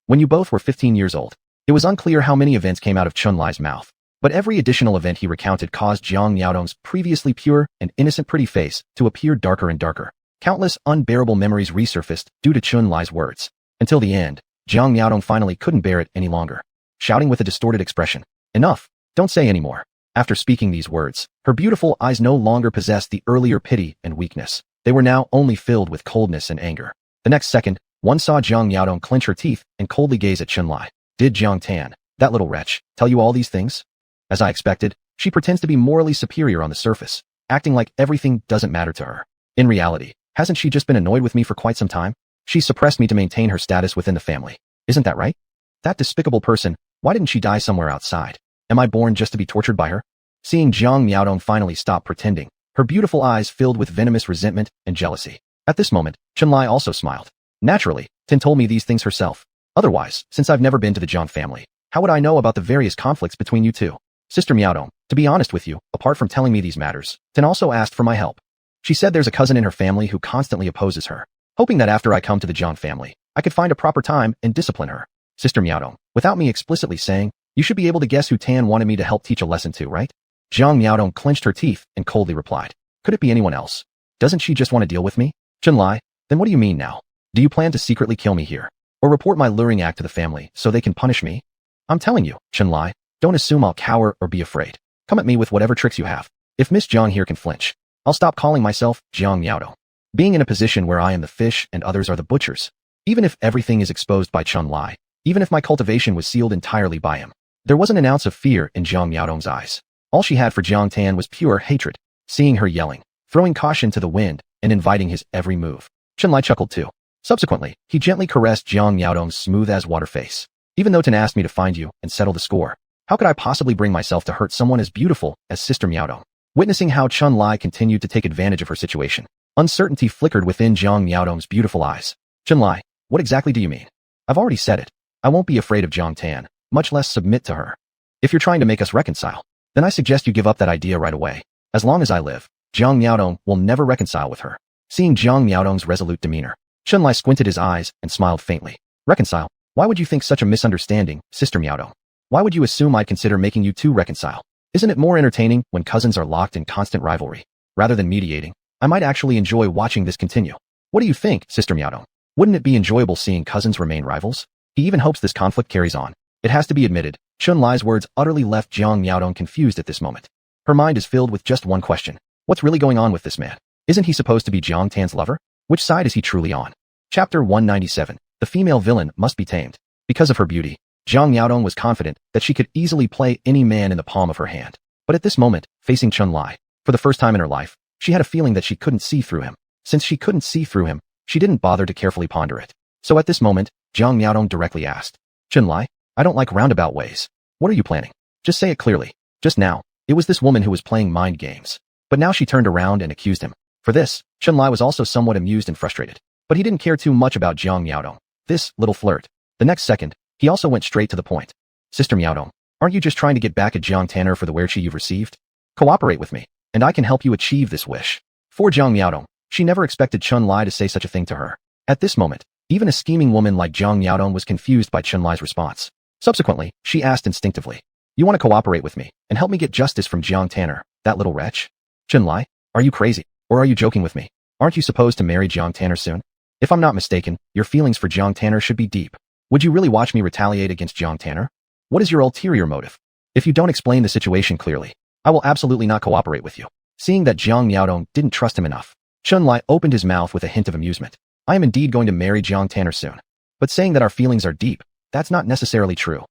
When you both were 15 years old, it was unclear how many events came out of Chun-Li's mouth, but every additional event he recounted caused Zhang Miaodong's previously pure and innocent pretty face to appear darker and darker. Countless unbearable memories resurfaced due to Chun-Li's words. Until the end, Zhang Miaodong finally couldn't bear it any longer, shouting with a distorted expression, enough, don't say any more. After speaking these words, her beautiful eyes no longer possessed the earlier pity and weakness. They were now only filled with coldness and anger. The next second, one saw Zhang Miaodong clench her teeth and coldly gaze at Chun-Li. Did Jiang Tan, that little wretch, tell you all these things? As I expected, she pretends to be morally superior on the surface, acting like everything doesn't matter to her. In reality, hasn't she just been annoyed with me for quite some time? She suppressed me to maintain her status within the family. Isn't that right? That despicable person, why didn't she die somewhere outside? Am I born just to be tortured by her? Seeing Zhang Miaodong finally stop pretending, her beautiful eyes filled with venomous resentment and jealousy. At this moment, Chunlai also smiled. Naturally, Tin told me these things herself. Otherwise, since I've never been to the Zhang family, how would I know about the various conflicts between you two? Sister Miaodong, to be honest with you, apart from telling me these matters, Tin also asked for my help. She said there's a cousin in her family who constantly opposes her, hoping that after I come to the Zhang family, I could find a proper time and discipline her. Sister Miaodong, without me explicitly saying, you should be able to guess who Tan wanted me to help teach a lesson to, right? Zhang Miaodong clenched her teeth and coldly replied. Could it be anyone else? Doesn't she just want to deal with me? Chunlai, then what do you mean now? Do you plan to secretly kill me here? Or report my luring act to the family so they can punish me? I'm telling you, Chunlai, don't assume I'll cower or be afraid. Come at me with whatever tricks you have. If Miss Zhang here can flinch, I'll stop calling myself Zhang Miaodong. Being in a position where I am the fish and others are the butchers. Even if everything is exposed by Chunlai, even if my cultivation was sealed entirely by him, there wasn't an ounce of fear in Zhang Miaodong's eyes. All she had for Jiang Tan was pure hatred. Seeing her yelling, throwing caution to the wind, and inviting his every move, Chunlai chuckled too. Subsequently, he gently caressed Zhang Miaodong's smooth-as-water face. Even though Tan asked me to find you and settle the score, how could I possibly bring myself to hurt someone as beautiful as Sister Miaodong? Witnessing how Chunlai continued to take advantage of her situation, uncertainty flickered within Zhang Miaodong's beautiful eyes. Chunlai, what exactly do you mean? I've already said it. I won't be afraid of Jiang Tan, much less submit to her. If you're trying to make us reconcile, then I suggest you give up that idea right away. As long as I live, Zhang Miaodong will never reconcile with her. Seeing Zhang Miaodong's resolute demeanor, Chunlai squinted his eyes and smiled faintly. Reconcile? Why would you think such a misunderstanding, Sister Miaodong? Why would you assume I'd consider making you two reconcile? Isn't it more entertaining when cousins are locked in constant rivalry? Rather than mediating, I might actually enjoy watching this continue. What do you think, Sister Miaodong? Wouldn't it be enjoyable seeing cousins remain rivals? He even hopes this conflict carries on. It has to be admitted, Chunlai's words utterly left Zhang Miaodong confused at this moment. Her mind is filled with just one question. What's really going on with this man? Isn't he supposed to be Jiang Tan's lover? Which side is he truly on? Chapter 197. The female villain must be tamed. Because of her beauty, Zhang Miaodong was confident that she could easily play any man in the palm of her hand. But at this moment, facing Chunlai, for the first time in her life, she had a feeling that she couldn't see through him. Since she couldn't see through him, she didn't bother to carefully ponder it. So at this moment, Zhang Miaodong directly asked, Chunlai, I don't like roundabout ways. What are you planning? Just say it clearly. Just now, it was this woman who was playing mind games. But now she turned around and accused him. For this, Chunlai was also somewhat amused and frustrated. But he didn't care too much about Zhang Miaodong, this little flirt. The next second, he also went straight to the point. Sister Miaodong, aren't you just trying to get back at Jiang Tanner for the weird you've received? Cooperate with me, and I can help you achieve this wish. For Zhang Miaodong, she never expected Chunlai to say such a thing to her. At this moment, even a scheming woman like Zhang Miaodong was confused by Chunlai's response. Subsequently, she asked instinctively, you want to cooperate with me and help me get justice from Jiang Tanner, that little wretch? Chunlai, are you crazy? Or are you joking with me? Aren't you supposed to marry Jiang Tanner soon? If I'm not mistaken, your feelings for Jiang Tanner should be deep. Would you really watch me retaliate against Jiang Tanner? What is your ulterior motive? If you don't explain the situation clearly, I will absolutely not cooperate with you. Seeing that Zhang Miaodong didn't trust him enough, Chunlai opened his mouth with a hint of amusement. I am indeed going to marry Jiang Tanner soon. But saying that our feelings are deep, that's not necessarily true.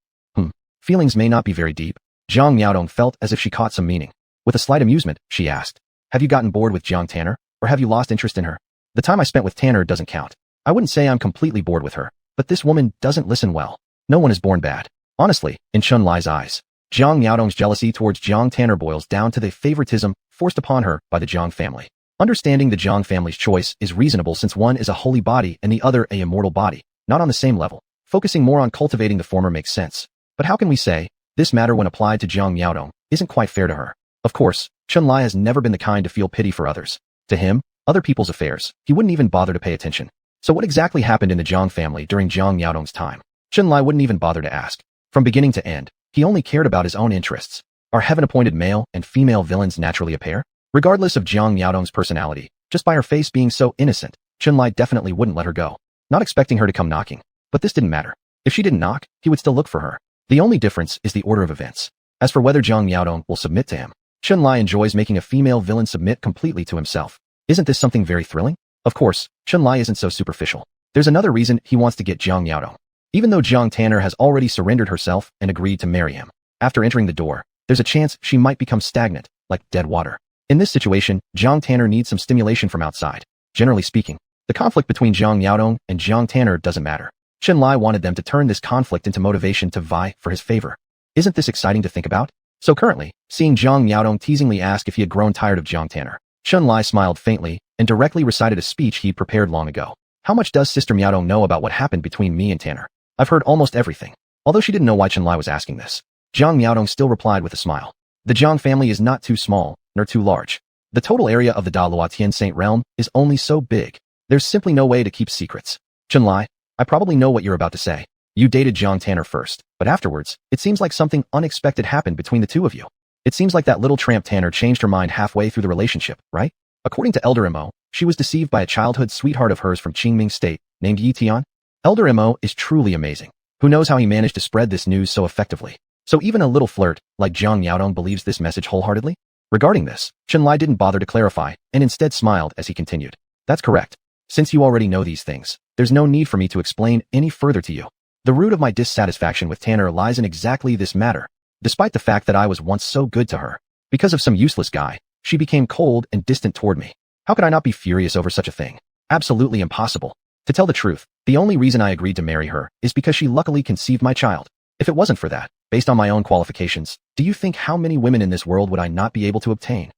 Feelings may not be very deep. Zhang Miaodong felt as if she caught some meaning. With a slight amusement, she asked, have you gotten bored with Jiang Tanner, or have you lost interest in her? The time I spent with Tanner doesn't count. I wouldn't say I'm completely bored with her, but this woman doesn't listen well. No one is born bad. Honestly, in Chunlai's eyes, Zhang Miaodong's jealousy towards Jiang Tanner boils down to the favoritism forced upon her by the Zhang family. Understanding the Zhang family's choice is reasonable since one is a holy body and the other a immortal body, not on the same level. Focusing more on cultivating the former makes sense. But how can we say, this matter when applied to Zhang Miaodong, isn't quite fair to her? Of course, Chunlai has never been the kind to feel pity for others. To him, other people's affairs, he wouldn't even bother to pay attention. So what exactly happened in the Zhang family during Zhang Miaodong's time? Chunlai wouldn't even bother to ask. From beginning to end, he only cared about his own interests. Are heaven-appointed male and female villains naturally a pair? Regardless of Zhang Miaodong's personality, just by her face being so innocent, Chunlai definitely wouldn't let her go. Not expecting her to come knocking. But this didn't matter. If she didn't knock, he would still look for her. The only difference is the order of events. As for whether Zhang Miaodong will submit to him, Chunlai enjoys making a female villain submit completely to himself. Isn't this something very thrilling? Of course, Chunlai isn't so superficial. There's another reason he wants to get Zhang Miaodong. Even though Jiang Tanner has already surrendered herself and agreed to marry him, after entering the door, there's a chance she might become stagnant, like dead water. In this situation, Jiang Tanner needs some stimulation from outside. Generally speaking, the conflict between Jiang Yaodong and Jiang Tanner doesn't matter. Chen Lai wanted them to turn this conflict into motivation to vie for his favor. Isn't this exciting to think about? So currently, seeing Jiang Yaodong teasingly ask if he had grown tired of Jiang Tanner, Chen Lai smiled faintly and directly recited a speech he'd prepared long ago. How much does Sister Miaodong know about what happened between me and Tanner? I've heard almost everything. Although she didn't know why Chen Lai was asking this, Jiang Miaodong still replied with a smile. The Jiang family is not too small, nor too large. The total area of the Da Tian Saint realm is only so big. There's simply no way to keep secrets. Chen Lai, I probably know what you're about to say. You dated Jiang Tanner first, but afterwards, it seems like something unexpected happened between the two of you. It seems like that little tramp Tanner changed her mind halfway through the relationship, right? According to Elder Mo, she was deceived by a childhood sweetheart of hers from Qingming State, named Ye Tian. Elder Mo is truly amazing. Who knows how he managed to spread this news so effectively? So even a little flirt, like Jiang Yaodong, believes this message wholeheartedly? Regarding this, Chen Lai didn't bother to clarify, and instead smiled as he continued. That's correct. Since you already know these things, there's no need for me to explain any further to you. The root of my dissatisfaction with Tanner lies in exactly this matter. Despite the fact that I was once so good to her, because of some useless guy, she became cold and distant toward me. How could I not be furious over such a thing? Absolutely impossible. To tell the truth, the only reason I agreed to marry her is because she luckily conceived my child. If it wasn't for that, based on my own qualifications, do you think how many women in this world would I not be able to obtain?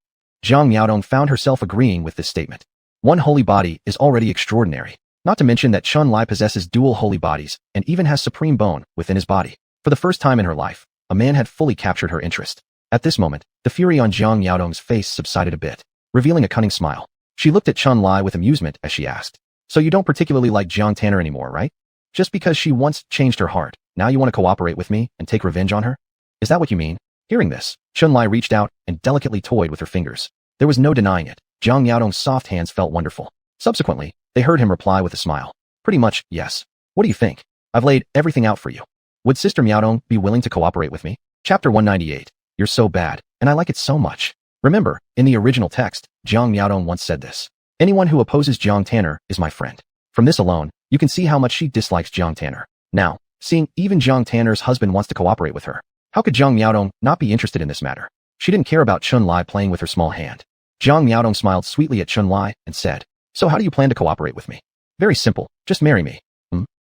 Jiang Miaodong found herself agreeing with this statement. One holy body is already extraordinary. Not to mention that Chen Lai possesses dual holy bodies and even has supreme bone within his body. For the first time in her life, a man had fully captured her interest. At this moment, the fury on Jiang Yaodong's face subsided a bit, revealing a cunning smile. She looked at Chen Lai with amusement as she asked, "So you don't particularly like Jiang Tanner anymore, right? Just because she once changed her heart, now you want to cooperate with me and take revenge on her? Is that what you mean?" Hearing this, Chen Lai reached out and delicately toyed with her fingers. There was no denying it. Jiang Yaodong's soft hands felt wonderful. Subsequently, they heard him reply with a smile. Pretty much, yes. What do you think? I've laid everything out for you. Would Sister Miaodong be willing to cooperate with me? Chapter 198. You're so bad, and I like it so much. Remember, in the original text, Jiang Miaodong once said this. Anyone who opposes Jiang Tanner is my friend. From this alone, you can see how much she dislikes Jiang Tanner. Now, seeing even Jiang Tanner's husband wants to cooperate with her, how could Jiang Miaodong not be interested in this matter? She didn't care about Chen Lai playing with her small hand. Jiang Miaodong smiled sweetly at Chen Lai and said, "So how do you plan to cooperate with me?" "Very simple, just marry me."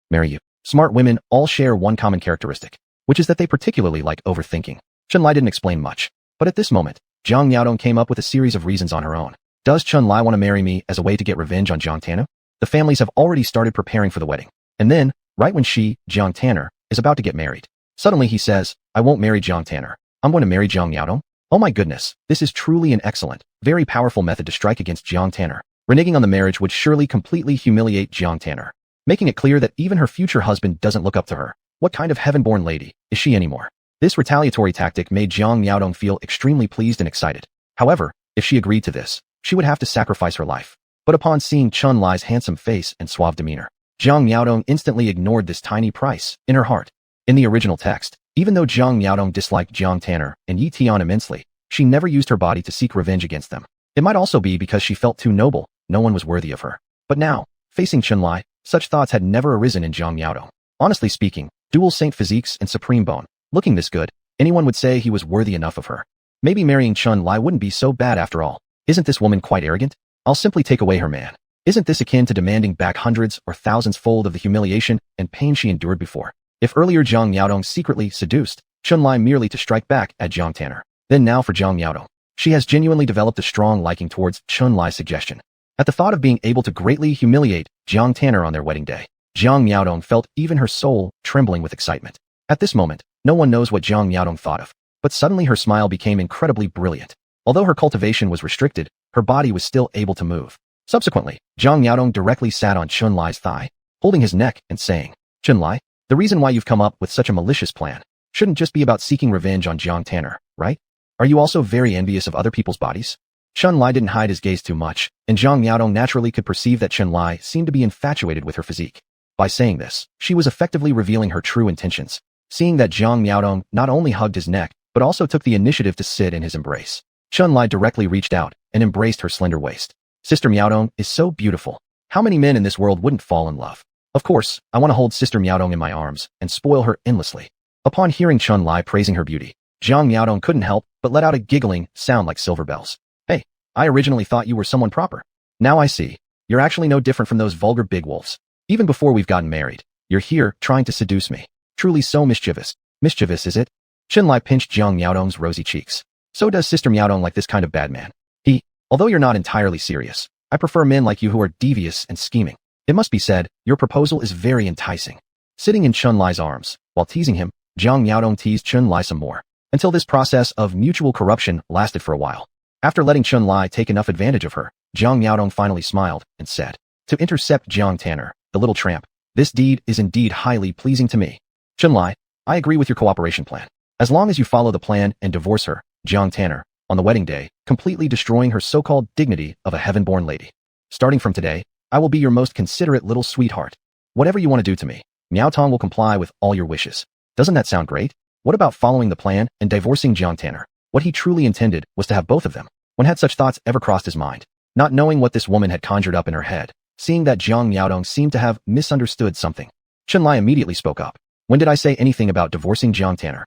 Marry you. Smart women all share one common characteristic, which is that they particularly like overthinking. Chen Lai didn't explain much, but at this moment, Jiang Miaodong came up with a series of reasons on her own. Does Chen Lai want to marry me as a way to get revenge on Jiang Tanner? The families have already started preparing for the wedding. And then, right when Jiang Tanner, is about to get married, suddenly he says, "I won't marry Jiang Tanner. I'm going to marry Jiang Miaodong." Oh my goodness, this is truly an excellent, very powerful method to strike against Jiang Tanner. Reneging on the marriage would surely completely humiliate Jiang Tanner, making it clear that even her future husband doesn't look up to her. What kind of heaven-born lady is she anymore? This retaliatory tactic made Jiang Miaodong feel extremely pleased and excited. However, if she agreed to this, she would have to sacrifice her life. But upon seeing Chen Lai's handsome face and suave demeanor, Jiang Miaodong instantly ignored this tiny price in her heart. In the original text, even though Jiang Miaodong disliked Jiang Tanner and Ye Tian immensely, she never used her body to seek revenge against them. It might also be because she felt too noble, no one was worthy of her. But now, facing Chen Lai, such thoughts had never arisen in Jiang Miaodong. Honestly speaking, dual saint physiques and supreme bone, looking this good, anyone would say he was worthy enough of her. Maybe marrying Chen Lai wouldn't be so bad after all. Isn't this woman quite arrogant? I'll simply take away her man. Isn't this akin to demanding back hundreds or thousands fold of the humiliation and pain she endured before? If earlier Jiang Miaodong secretly seduced Chen Lai merely to strike back at Jiang Tanner, then now for Jiang Miaodong, she has genuinely developed a strong liking towards Chen Lai's suggestion. At the thought of being able to greatly humiliate Jiang Tanner on their wedding day, Jiang Miaodong felt even her soul trembling with excitement. At this moment, no one knows what Jiang Miaodong thought of, but suddenly her smile became incredibly brilliant. Although her cultivation was restricted, her body was still able to move. Subsequently, Jiang Miaodong directly sat on Chen Lai's thigh, holding his neck and saying, "Chen Lai, the reason why you've come up with such a malicious plan shouldn't just be about seeking revenge on Jiang Tanner, right? Are you also very envious of other people's bodies?" Chen Lai didn't hide his gaze too much, and Jiang Miaodong naturally could perceive that Chen Lai seemed to be infatuated with her physique. By saying this, she was effectively revealing her true intentions. Seeing that Jiang Miaodong not only hugged his neck, but also took the initiative to sit in his embrace, Chen Lai directly reached out and embraced her slender waist. Sister Miaodong is so beautiful. How many men in this world wouldn't fall in love? Of course, I want to hold Sister Miaodong in my arms and spoil her endlessly. Upon hearing Chen Lai praising her beauty, Jiang Miaodong couldn't help but let out a giggling sound like silver bells. Hey, I originally thought you were someone proper. Now I see. You're actually no different from those vulgar big wolves. Even before we've gotten married, you're here trying to seduce me. Truly so mischievous. Mischievous, is it? Chenlai pinched Jiang Miaodong's rosy cheeks. So does Sister Miaodong like this kind of bad man. Although you're not entirely serious, I prefer men like you who are devious and scheming. It must be said, your proposal is very enticing. Sitting in Chenlai's arms, while teasing him, Jiang Miaodong teased Chenlai some more, until this process of mutual corruption lasted for a while. After letting Chenlai take enough advantage of her, Jiang Miaodong finally smiled and said, to intercept Jiang Tanner, the little tramp, this deed is indeed highly pleasing to me. Chenlai, I agree with your cooperation plan. As long as you follow the plan and divorce her, Jiang Tanner, on the wedding day, completely destroying her so-called dignity of a heaven-born lady. Starting from today, I will be your most considerate little sweetheart. Whatever you want to do to me, Miao Tong will comply with all your wishes. Doesn't that sound great? What about following the plan and divorcing Jiang Tanner? What he truly intended was to have both of them. When had such thoughts ever crossed his mind? Not knowing what this woman had conjured up in her head, seeing that Jiang Miaodong seemed to have misunderstood something, Chenlai immediately spoke up. When did I say anything about divorcing Jiang Tanner?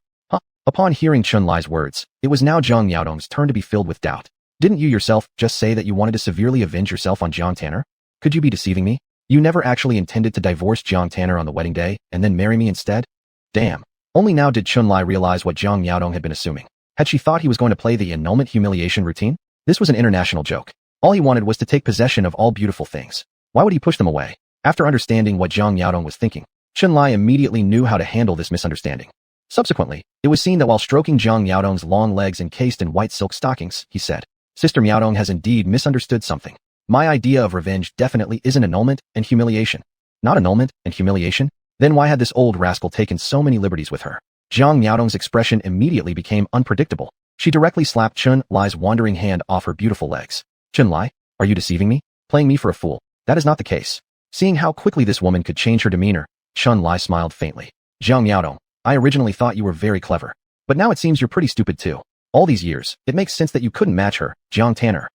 Upon hearing Chenlai's words, it was now Jiang Miaodong's turn to be filled with doubt. Didn't you yourself just say that you wanted to severely avenge yourself on Jiang Tanner? Could you be deceiving me? You never actually intended to divorce Jiang Tanner on the wedding day and then marry me instead? Damn. Only now did Chenlai realize what Jiang Miaodong had been assuming. Had she thought he was going to play the annulment humiliation routine? This was an international joke. All he wanted was to take possession of all beautiful things. Why would he push them away? After understanding what Jiang Miaodong was thinking, Chenlai immediately knew how to handle this misunderstanding. Subsequently, it was seen that while stroking Jiang Miaodong's long legs encased in white silk stockings, he said, Sister Miaodong has indeed misunderstood something. My idea of revenge definitely isn't annulment and humiliation. Not annulment and humiliation? Then why had this old rascal taken so many liberties with her? Jiang Miaodong's expression immediately became unpredictable. She directly slapped Chenlai's wandering hand off her beautiful legs. Chenlai, are you deceiving me? Playing me for a fool? That is not the case. Seeing how quickly this woman could change her demeanor, Chenlai smiled faintly. Jiang Miaodong, I originally thought you were very clever. But now it seems you're pretty stupid too. All these years, it makes sense that you couldn't match her, Jiang Tanner.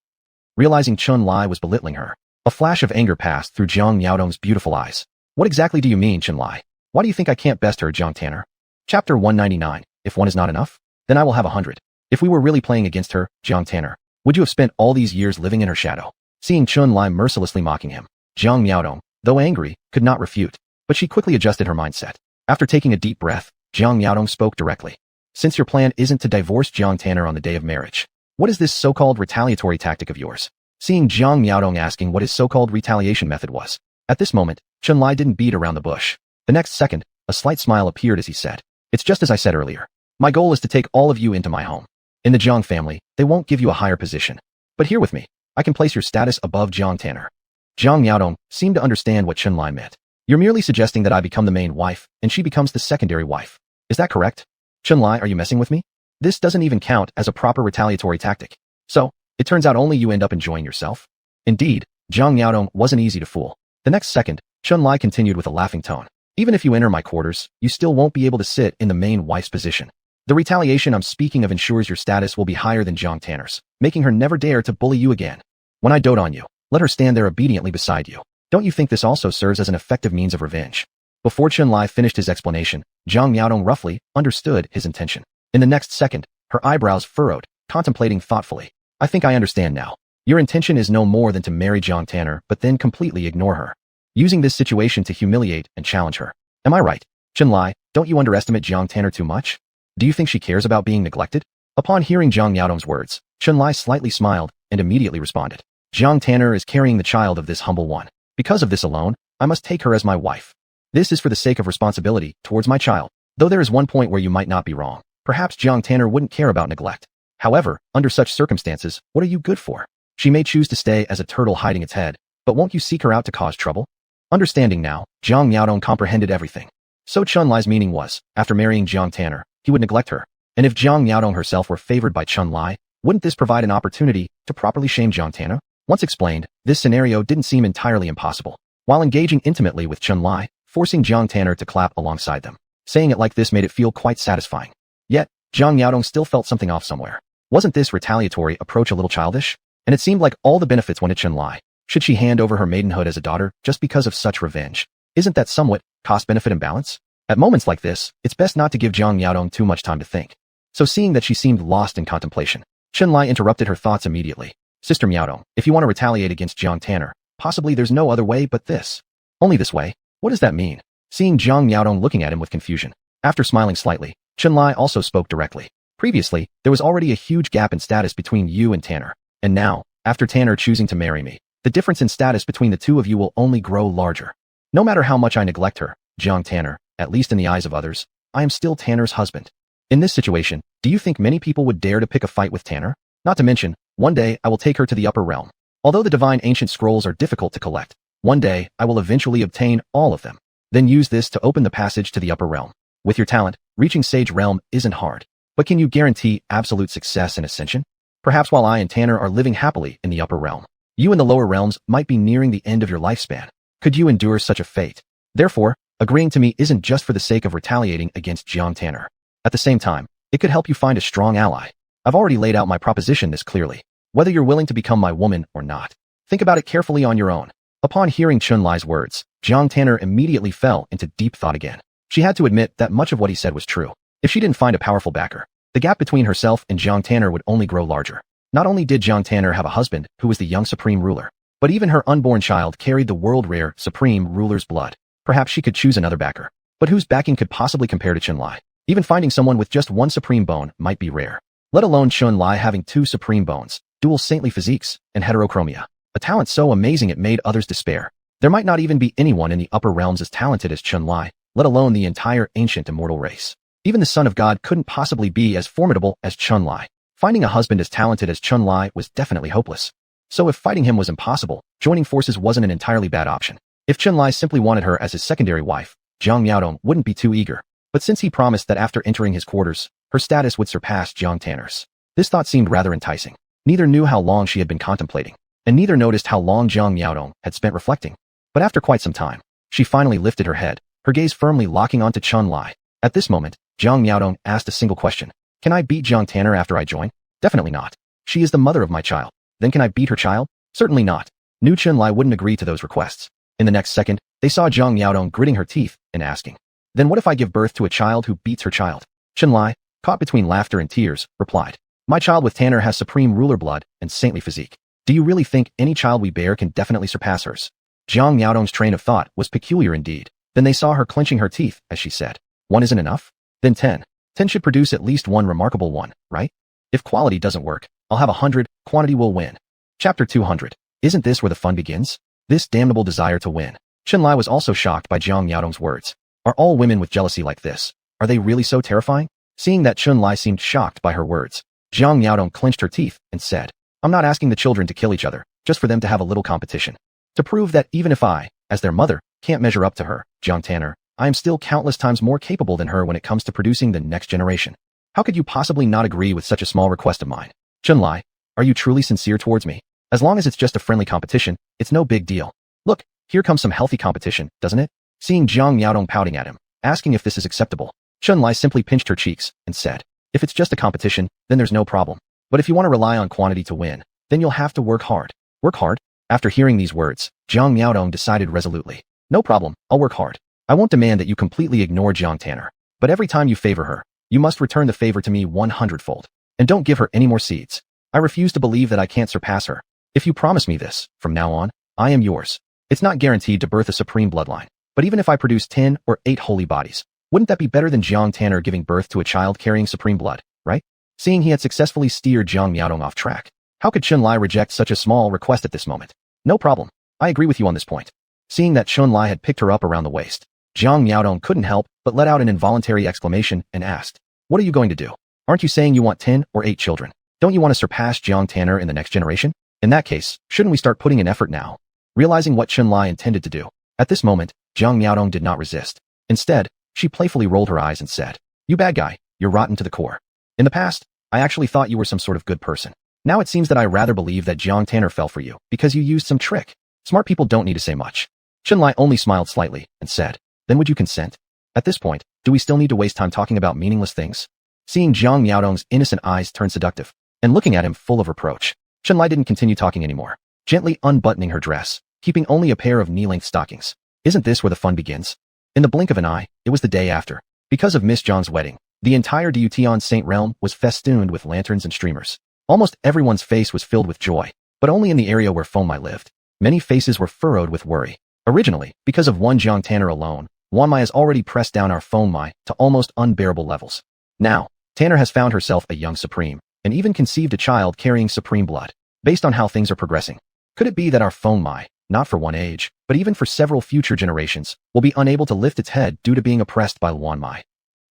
Realizing Chenlai was belittling her, a flash of anger passed through Jiang Miaodong's beautiful eyes. What exactly do you mean, Chenlai? Why do you think I can't best her, Jiang Tanner? Chapter 199. If one is not enough, then I will have 100. If we were really playing against her, Jiang Tanner, would you have spent all these years living in her shadow? Seeing Chenlai mercilessly mocking him, Jiang Miaodong, though angry, could not refute. But she quickly adjusted her mindset. After taking a deep breath, Jiang Miaodong spoke directly. Since your plan isn't to divorce Jiang Tanner on the day of marriage, what is this so-called retaliatory tactic of yours? Seeing Jiang Miaodong asking what his so-called retaliation method was. At this moment, Chenlai didn't beat around the bush. The next second, a slight smile appeared as he said, It's just as I said earlier. My goal is to take all of you into my home. In the Jang family, they won't give you a higher position. But here with me, I can place your status above Jiang Tanner. Jiang Miaodong seemed to understand what Chenlai meant. You're merely suggesting that I become the main wife, and she becomes the secondary wife. Is that correct? Chenlai, are you messing with me? This doesn't even count as a proper retaliatory tactic. So, it turns out only you end up enjoying yourself? Indeed, Jiang Miaodong wasn't easy to fool. The next second, Chenlai continued with a laughing tone. Even if you enter my quarters, you still won't be able to sit in the main wife's position. The retaliation I'm speaking of ensures your status will be higher than Jiang Tanner's, making her never dare to bully you again. When I dote on you, let her stand there obediently beside you. Don't you think this also serves as an effective means of revenge? Before Chenlai finished his explanation, Jiang Miaodong roughly understood his intention. In the next second, her eyebrows furrowed, contemplating thoughtfully. I think I understand now. Your intention is no more than to marry Jiang Tanner but then completely ignore her. Using this situation to humiliate and challenge her. Am I right? Chenlai, don't you underestimate Jiang Tanner too much? Do you think she cares about being neglected? Upon hearing Jiang Miaodong's words, Chenlai slightly smiled and immediately responded. Jiang Tanner is carrying the child of this humble one. Because of this alone, I must take her as my wife. This is for the sake of responsibility towards my child. Though there is one point where you might not be wrong. Perhaps Jiang Tanner wouldn't care about neglect. However, under such circumstances, what are you good for? She may choose to stay as a turtle hiding its head, but won't you seek her out to cause trouble? Understanding now, Jiang Miaodong comprehended everything. So Chenlai's meaning was, after marrying Jiang Tanner, he would neglect her. And if Jiang Miaodong herself were favored by Chenlai, wouldn't this provide an opportunity to properly shame Jiang Tanner? Once explained, this scenario didn't seem entirely impossible. While engaging intimately with Chenlai, forcing Jiang Tanner to clap alongside them. Saying it like this made it feel quite satisfying. Yet, Jiang Miaodong still felt something off somewhere. Wasn't this retaliatory approach a little childish? And it seemed like all the benefits went to Chenlai. Should she hand over her maidenhood as a daughter just because of such revenge? Isn't that somewhat cost-benefit imbalance? At moments like this, it's best not to give Jiang Miaodong too much time to think. So seeing that she seemed lost in contemplation, Chenlai interrupted her thoughts immediately. Sister Miaodong, if you want to retaliate against Jiang Tanner, possibly there's no other way but this. Only this way? What does that mean? Seeing Jiang Miaodong looking at him with confusion. After smiling slightly, Chunlai also spoke directly. Previously, there was already a huge gap in status between you and Tanner. And now, after Tanner choosing to marry me, the difference in status between the two of you will only grow larger. No matter how much I neglect her, Jiang Tanner, at least in the eyes of others, I am still Tanner's husband. In this situation, do you think many people would dare to pick a fight with Tanner? Not to mention, one day I will take her to the upper realm. Although the divine ancient scrolls are difficult to collect, one day I will eventually obtain all of them. Then use this to open the passage to the upper realm. With your talent, reaching Sage Realm isn't hard. But can you guarantee absolute success and ascension? Perhaps while I and Tanner are living happily in the upper realm, you in the lower realms might be nearing the end of your lifespan. Could you endure such a fate? Therefore, agreeing to me isn't just for the sake of retaliating against Jiang Tanner. At the same time, it could help you find a strong ally. I've already laid out my proposition this clearly. Whether you're willing to become my woman or not, think about it carefully on your own. Upon hearing Chunlai's words, Jiang Tanner immediately fell into deep thought again. She had to admit that much of what he said was true. If she didn't find a powerful backer, the gap between herself and Jiang Tanner would only grow larger. Not only did Jiang Tanner have a husband who was the young supreme ruler, but even her unborn child carried the world-rare supreme ruler's blood. Perhaps she could choose another backer. But whose backing could possibly compare to Chunlai? Even finding someone with just one supreme bone might be rare. Let alone Chunlai having two supreme bones, dual saintly physiques, and heterochromia. A talent so amazing it made others despair. There might not even be anyone in the upper realms as talented as Chunlai, let alone the entire ancient immortal race. Even the Son of God couldn't possibly be as formidable as Chunlai. Finding a husband as talented as Chunlai was definitely hopeless. So if fighting him was impossible, joining forces wasn't an entirely bad option. If Chunlai simply wanted her as his secondary wife, Jiang Miaodong wouldn't be too eager. But since he promised that after entering his quarters, her status would surpass Jiang Tanner's, this thought seemed rather enticing. Neither knew how long she had been contemplating, and neither noticed how long Jiang Miaodong had spent reflecting. But after quite some time, she finally lifted her head, her gaze firmly locking onto Chunlai. At this moment, Jiang Miaodong asked a single question. Can I beat Jiang Tanner after I join? Definitely not. She is the mother of my child. Then can I beat her child? Certainly not. Knew Chunlai wouldn't agree to those requests. In the next second, they saw Jiang Miaodong gritting her teeth and asking, then what if I give birth to a child who beats her child? Chunlai, caught between laughter and tears, replied, my child with Tanner has supreme ruler blood and saintly physique. Do you really think any child we bear can definitely surpass hers? Jiang Miaodong's train of thought was peculiar indeed. Then they saw her clenching her teeth as she said, one isn't enough? Then 10. 10 should produce at least one remarkable one, right? If quality doesn't work, I'll have 100, quantity will win. Chapter 200. Isn't this where the fun begins? This damnable desire to win. Chunlai was also shocked by Jiang Miaodong's words. Are all women with jealousy like this? Are they really so terrifying? Seeing that Chunlai seemed shocked by her words, Jiang Miaodong clenched her teeth and said, I'm not asking the children to kill each other, just for them to have a little competition. To prove that even if I, as their mother, can't measure up to her, Jiang Tanner, I am still countless times more capable than her when it comes to producing the next generation. How could you possibly not agree with such a small request of mine? Chunlai, are you truly sincere towards me? As long as it's just a friendly competition, it's no big deal. Look, here comes some healthy competition, doesn't it? Seeing Jiang Miaodong pouting at him, asking if this is acceptable, Chunlai simply pinched her cheeks and said, if it's just a competition, then there's no problem. But if you want to rely on quantity to win, then you'll have to work hard. Work hard? After hearing these words, Jiang Miaodong decided resolutely. No problem, I'll work hard. I won't demand that you completely ignore Jiang Tanner, but every time you favor her, you must return the favor to me 100-fold. And don't give her any more seeds. I refuse to believe that I can't surpass her. If you promise me this, from now on, I am yours. It's not guaranteed to birth a supreme bloodline, but even if I produce 10 or 8 holy bodies, wouldn't that be better than Jiang Tanner giving birth to a child carrying supreme blood, right? Seeing he had successfully steered Jiang Miaodong off track, how could Chunlai reject such a small request at this moment? No problem. I agree with you on this point. Seeing that Chunlai had picked her up around the waist, Jiang Miaodong couldn't help but let out an involuntary exclamation and asked, what are you going to do? Aren't you saying you want 10 or 8 children? Don't you want to surpass Jiang Tanner in the next generation? In that case, shouldn't we start putting in effort now? Realizing what Chunlai intended to do, at this moment, Jiang Miaodong did not resist. Instead, she playfully rolled her eyes and said, you bad guy, you're rotten to the core. In the past, I actually thought you were some sort of good person. Now it seems that I rather believe that Jiang Tanner fell for you because you used some trick. Smart people don't need to say much. Chunlai only smiled slightly and said, then would you consent? At this point, do we still need to waste time talking about meaningless things? Seeing Jiang Miaodong's innocent eyes turn seductive, and looking at him full of reproach, Chunlai didn't continue talking anymore, gently unbuttoning her dress, keeping only a pair of knee-length stockings. Isn't this where the fun begins? In the blink of an eye, it was the day after. Because of Miss Zhang's wedding, the entire Ye Tian Saint realm was festooned with lanterns and streamers. Almost everyone's face was filled with joy. but only in the area where Feng Mai lived. Many faces were furrowed with worry. Originally, because of one Jiang Tanner alone, Xuanhuan has already pressed down our Feng Mai to almost unbearable levels. Now, Tanner has found herself a young supreme, and even conceived a child carrying supreme blood. Based on how things are progressing, could it be that our Feng Mai, not for one age, but even for several future generations, will be unable to lift its head due to being oppressed by Xuan Mai?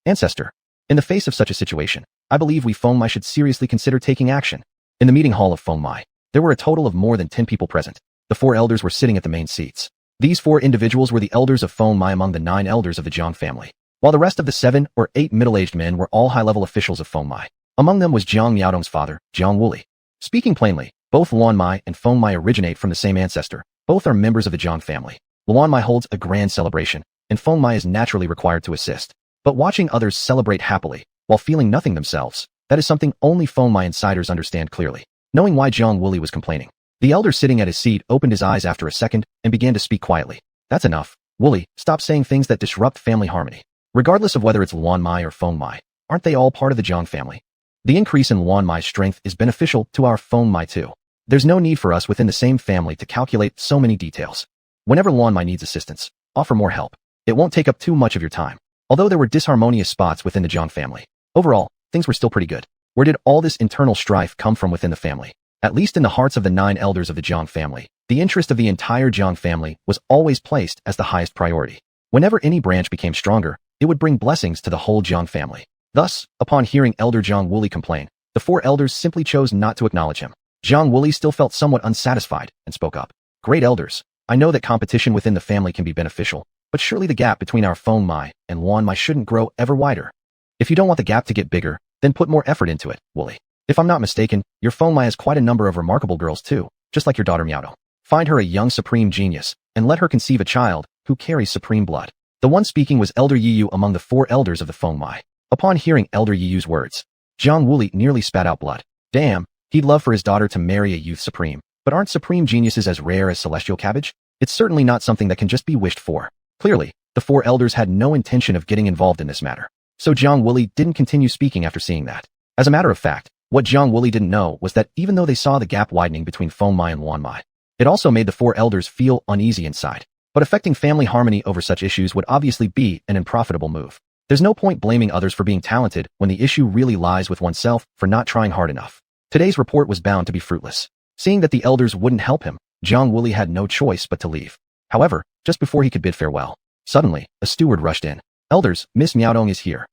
Ancestor. In the face of such a situation, I believe we Feng Mai should seriously consider taking action. In the meeting hall of Feng Mai, there were a total of more than 10 people present. The 4 elders were sitting at the main seats. These 4 individuals were the elders of Feng Mai among the 9 elders of the Jang family, while the rest of the 7 or 8 middle-aged men were all high-level officials of Feng Mai. Among them was Jiang Miaodong's father, Jiang Wuli. Speaking plainly, both Xuan Mai and Feng Mai originate from the same ancestor. Both are members of the Jang family. Xuan Mai holds a grand celebration, and Feng Mai is naturally required to assist. But watching others celebrate happily, while feeling nothing themselves, that is something only Feng Mai insiders understand clearly. Knowing why Jiang Wuli was complaining, the elder sitting at his seat opened his eyes after a second and began to speak quietly. That's enough. Wuli, stop saying things that disrupt family harmony. Regardless of whether it's Xuan Mai or Feng Mai, aren't they all part of the Jang family? The increase in Xuan Mai's strength is beneficial to our Feng Mai too. There's no need for us within the same family to calculate so many details. Whenever Xuan Mai needs assistance, offer more help. It won't take up too much of your time. Although there were disharmonious spots within the Jang family, overall, things were still pretty good. Where did all this internal strife come from within the family? At least in the hearts of the 9 elders of the Jang family, the interest of the entire Jang family was always placed as the highest priority. Whenever any branch became stronger, it would bring blessings to the whole Jang family. Thus, upon hearing Elder Jiang Wuli complain, the 4 elders simply chose not to acknowledge him. Jiang Wuli still felt somewhat unsatisfied and spoke up. Great elders, I know that competition within the family can be beneficial, but surely the gap between our Feng Mai and Xuan Mai shouldn't grow ever wider. If you don't want the gap to get bigger, then put more effort into it, Wuli. If I'm not mistaken, your Feng Mai has quite a number of remarkable girls too, just like your daughter Miaodong. Find her a young supreme genius, and let her conceive a child who carries supreme blood. The one speaking was Elder Yiyu among the 4 elders of the Feng Mai. Upon hearing Elder Yiyu's words, Jiang Wuli nearly spat out blood. Damn, he'd love for his daughter to marry a youth supreme. But aren't supreme geniuses as rare as celestial cabbage? It's certainly not something that can just be wished for. Clearly, the 4 elders had no intention of getting involved in this matter. So Jiang Wuli didn't continue speaking after seeing that. As a matter of fact, what Jiang Wuli didn't know was that even though they saw the gap widening between Feng Mai and Xuan Mai, it also made the 4 elders feel uneasy inside. But affecting family harmony over such issues would obviously be an unprofitable move. There's no point blaming others for being talented when the issue really lies with oneself for not trying hard enough. Today's report was bound to be fruitless. Seeing that the elders wouldn't help him, Jiang Wuli had no choice but to leave. However, just before he could bid farewell, suddenly, a steward rushed in. Elders, Miss Miaodong is here.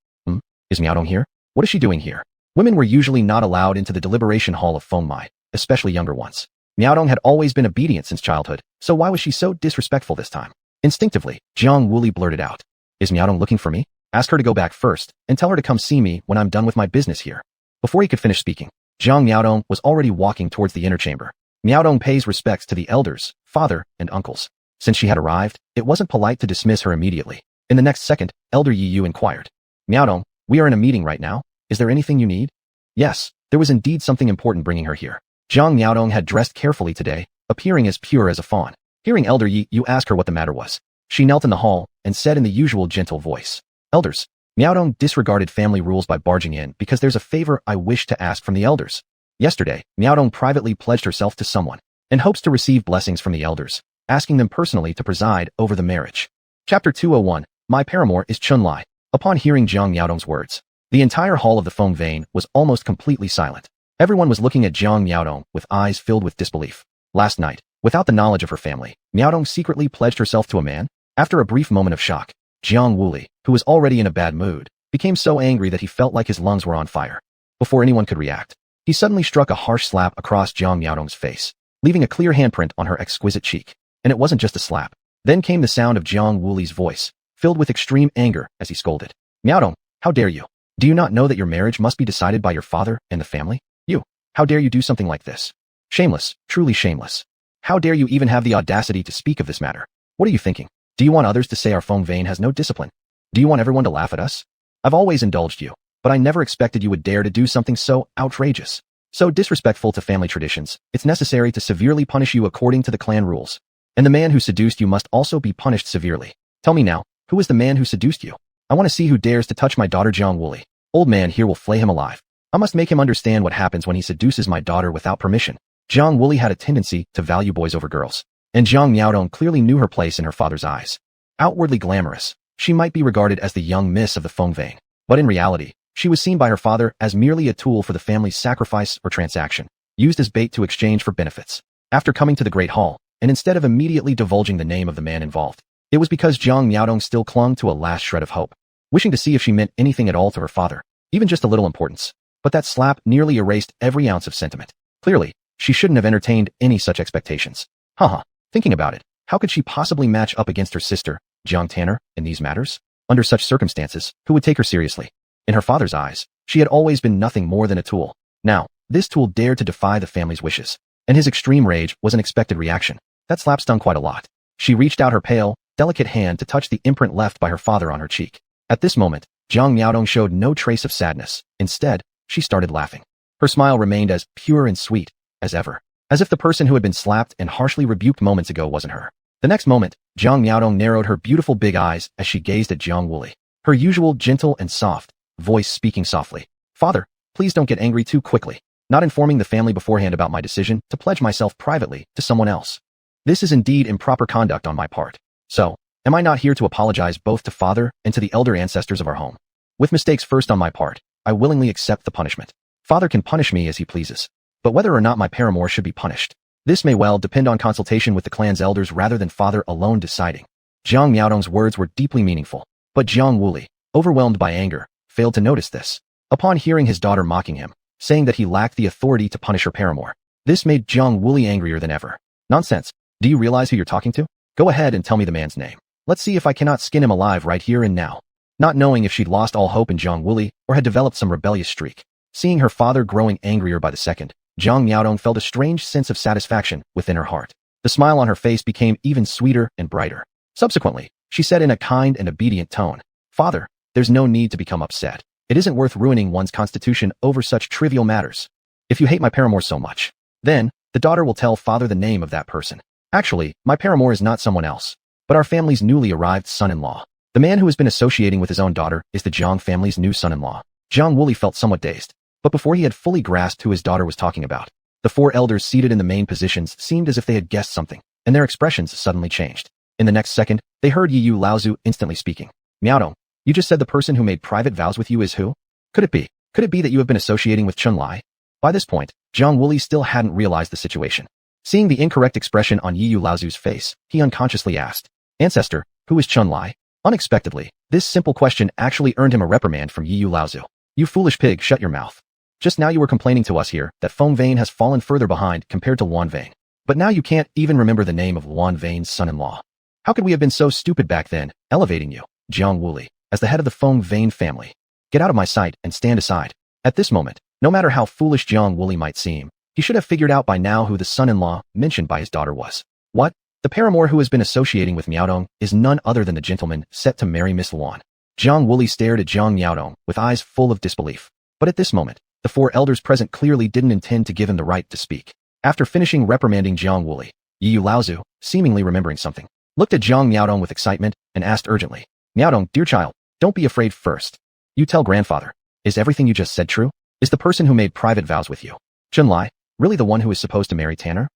Is Miaodong here? What is she doing here? Women were usually not allowed into the deliberation hall of Feng Mai, especially younger ones. Miaodong had always been obedient since childhood, so why was she so disrespectful this time? Instinctively, Jiang Wuli blurted out. Is Miaodong looking for me? Ask her to go back first, and tell her to come see me when I'm done with my business here. Before he could finish speaking, Jiang Miaodong was already walking towards the inner chamber. Miaodong pays respects to the elders, father, and uncles. Since she had arrived, it wasn't polite to dismiss her immediately. In the next second, Elder Yiyu inquired. Miaodong, we are in a meeting right now. Is there anything you need? Yes, there was indeed something important bringing her here. Jiang Miaodong had dressed carefully today, appearing as pure as a fawn. Hearing Elder Yiyu ask her what the matter was, she knelt in the hall and said in the usual gentle voice, Elders, Miaodong disregarded family rules by barging in because there's a favor I wish to ask from the elders. Yesterday, Miaodong privately pledged herself to someone and hopes to receive blessings from the elders, asking them personally to preside over the marriage. Chapter 201, My paramour is Chun-Lai. Upon hearing Jiang Miaodong's words, the entire hall of the Feng Vein was almost completely silent. Everyone was looking at Jiang Miaodong with eyes filled with disbelief. Last night, without the knowledge of her family, Miaodong secretly pledged herself to a man. After a brief moment of shock, Jiang Wuli, who was already in a bad mood, became so angry that he felt like his lungs were on fire. Before anyone could react, he suddenly struck a harsh slap across Jiang Miaodong's face, leaving a clear handprint on her exquisite cheek. And it wasn't just a slap. Then came the sound of Jiang Wuli's voice, filled with extreme anger as he scolded. Miaodong, how dare you? Do you not know that your marriage must be decided by your father and the family? How dare you do something like this? Shameless, truly shameless. How dare you even have the audacity to speak of this matter? What are you thinking? Do you want others to say our Feng Vein has no discipline? Do you want everyone to laugh at us? I've always indulged you, but I never expected you would dare to do something so outrageous, so disrespectful to family traditions. It's necessary to severely punish you according to the clan rules. And the man who seduced you must also be punished severely. Tell me now, who is the man who seduced you? I want to see who dares to touch my daughter Jiang Wuli. Old man here will flay him alive. I must make him understand what happens when he seduces my daughter without permission. Jiang Wuli had a tendency to value boys over girls, and Jiang Miaodong clearly knew her place in her father's eyes. Outwardly glamorous, she might be regarded as the young miss of the Feng Vane, but in reality, she was seen by her father as merely a tool for the family's sacrifice or transaction, used as bait to exchange for benefits. After coming to the Great Hall, and instead of immediately divulging the name of the man involved, it was because Jiang Miaodong still clung to a last shred of hope, wishing to see if she meant anything at all to her father, even just a little importance. But that slap nearly erased every ounce of sentiment. Clearly, she shouldn't have entertained any such expectations. Thinking about it, how could she possibly match up against her sister, Jiang Tanner, in these matters? Under such circumstances, who would take her seriously? In her father's eyes, she had always been nothing more than a tool. Now, this tool dared to defy the family's wishes, and his extreme rage was an expected reaction. That slap stung quite a lot. She reached out her pale, delicate hand to touch the imprint left by her father on her cheek. At this moment, Jiang Miaodong showed no trace of sadness. Instead, she started laughing. Her smile remained as pure and sweet as ever, as if the person who had been slapped and harshly rebuked moments ago wasn't her. The next moment, Jiang Miaodong narrowed her beautiful big eyes as she gazed at Jiang Wuli, her usual gentle and soft voice speaking softly. Father, please don't get angry too quickly, not informing the family beforehand about my decision to pledge myself privately to someone else. This is indeed improper conduct on my part. So, am I not here to apologize both to father and to the elder ancestors of our home? With mistakes first on my part, I willingly accept the punishment. Father can punish me as he pleases, but whether or not my paramour should be punished, this may well depend on consultation with the clan's elders rather than father alone deciding. Jiang Miaodong's words were deeply meaningful, but Jiang Wuli, overwhelmed by anger, failed to notice this. Upon hearing his daughter mocking him, saying that he lacked the authority to punish her paramour, this made Jiang Wuli angrier than ever. Nonsense. Do you realize who you're talking to? Go ahead and tell me the man's name. Let's see if I cannot skin him alive right here and now. Not knowing if she'd lost all hope in Jiang Wuli or had developed some rebellious streak. Seeing her father growing angrier by the second, Jiang Miaodong felt a strange sense of satisfaction within her heart. The smile on her face became even sweeter and brighter. Subsequently, she said in a kind and obedient tone, Father, there's no need to become upset. It isn't worth ruining one's constitution over such trivial matters. If you hate my paramour so much, then the daughter will tell father the name of that person. Actually, my paramour is not someone else, but our family's newly arrived son-in-law. The man who has been associating with his own daughter is the Jang family's new son-in-law. Jiang Wuli felt somewhat dazed, but before he had fully grasped who his daughter was talking about, the four elders seated in the main positions seemed as if they had guessed something, and their expressions suddenly changed. In the next second, they heard Ye Laozu instantly speaking. Miaodong, you just said the person who made private vows with you is who? Could it be? Could it be that you have been associating with Chun Lai? By this point, Jiang Wuli still hadn't realized the situation. Seeing the incorrect expression on Ye Laozu's face, he unconsciously asked, Ancestor, who is Chun Lai? Unexpectedly, this simple question actually earned him a reprimand from Ye Laozu. You foolish pig, shut your mouth. Just now you were complaining to us here that Feng Vane has fallen further behind compared to Luan Vane. But now you can't even remember the name of Luan Vane's son-in-law. How could we have been so stupid back then, elevating you, Jiang Wuli, as the head of the Feng Vane family? Get out of my sight and stand aside. At this moment, no matter how foolish Jiang Wuli might seem, he should have figured out by now who the son-in-law mentioned by his daughter was. What? The paramour who has been associating with Miaodong is none other than the gentleman set to marry Miss Luan. Jiang Wuli stared at Jiang Miaodong with eyes full of disbelief. But at this moment, the four elders present clearly didn't intend to give him the right to speak. After finishing reprimanding Jiang Wuli, Ye Laozu, seemingly remembering something, looked at Jiang Miaodong with excitement and asked urgently, Miaodong, dear child, don't be afraid first. You tell grandfather, is everything you just said true? Is the person who made private vows with you, Chun Lai, really the one who is supposed to marry Tanner?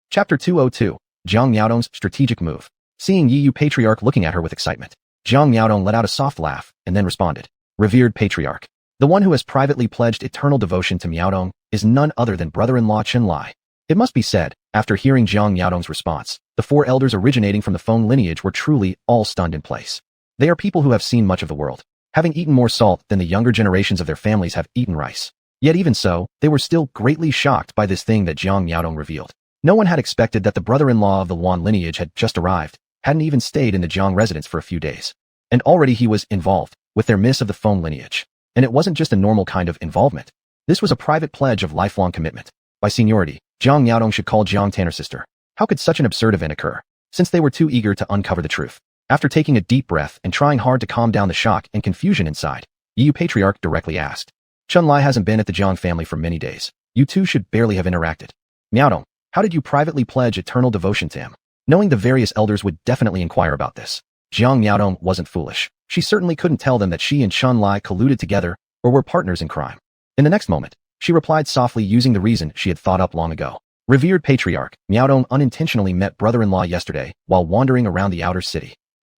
Chapter 202, Jiang Miaodong's strategic move. Seeing Ye Patriarch looking at her with excitement, Jiang Miaodong let out a soft laugh and then responded, Revered Patriarch, the one who has privately pledged eternal devotion to Miaodong is none other than brother-in-law Chun Lai. It must be said, after hearing Jiang Miaodong's response, the four elders originating from the Feng lineage were truly all stunned in place. They are people who have seen much of the world, having eaten more salt than the younger generations of their families have eaten rice. Yet even so, they were still greatly shocked by this thing that Jiang Miaodong revealed. No one had expected that the brother-in-law of the Luan lineage had just arrived, hadn't even stayed in the Jiang residence for a few days. And already he was involved with their miss of the Feng lineage. And it wasn't just a normal kind of involvement. This was a private pledge of lifelong commitment. By seniority, Jiang Miaodong should call Jiang Tanner's sister. How could such an absurd event occur? Since they were too eager to uncover the truth. After taking a deep breath and trying hard to calm down the shock and confusion inside, Ye Patriarch directly asked, Chun Lai hasn't been at the Jiang family for many days. You two should barely have interacted. Miaodong, how did you privately pledge eternal devotion to him? Knowing the various elders would definitely inquire about this, Jiang Miaodong wasn't foolish. She certainly couldn't tell them that she and Chun Lai colluded together or were partners in crime. In the next moment, she replied softly using the reason she had thought up long ago. Revered patriarch, Miaodong unintentionally met brother-in-law yesterday while wandering around the outer city.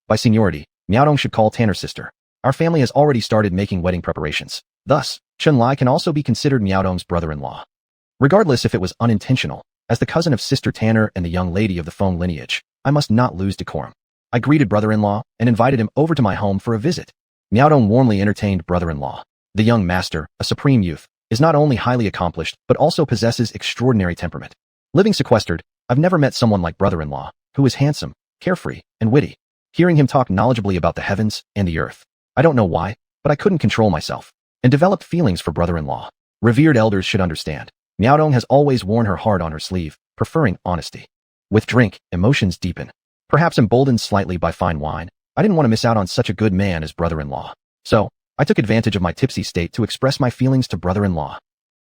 By seniority, Miaodong should call Tanner sister. Our family has already started making wedding preparations. Thus, Chunlai can also be considered Miaodong's brother-in-law. Regardless if it was unintentional, as the cousin of sister Tanner and the young lady of the Feng lineage, I must not lose decorum. I greeted brother-in-law and invited him over to my home for a visit. Miaodong warmly entertained brother-in-law. The young master, a supreme youth, is not only highly accomplished but also possesses extraordinary temperament. Living sequestered, I've never met someone like brother-in-law, who is handsome, carefree, and witty. Hearing him talk knowledgeably about the heavens and the earth, I don't know why, but I couldn't control myself, and developed feelings for brother-in-law. Revered elders should understand. Miaodong has always worn her heart on her sleeve, preferring honesty. With drink, emotions deepen. Perhaps emboldened slightly by fine wine, I didn't want to miss out on such a good man as brother-in-law. So, I took advantage of my tipsy state to express my feelings to brother-in-law.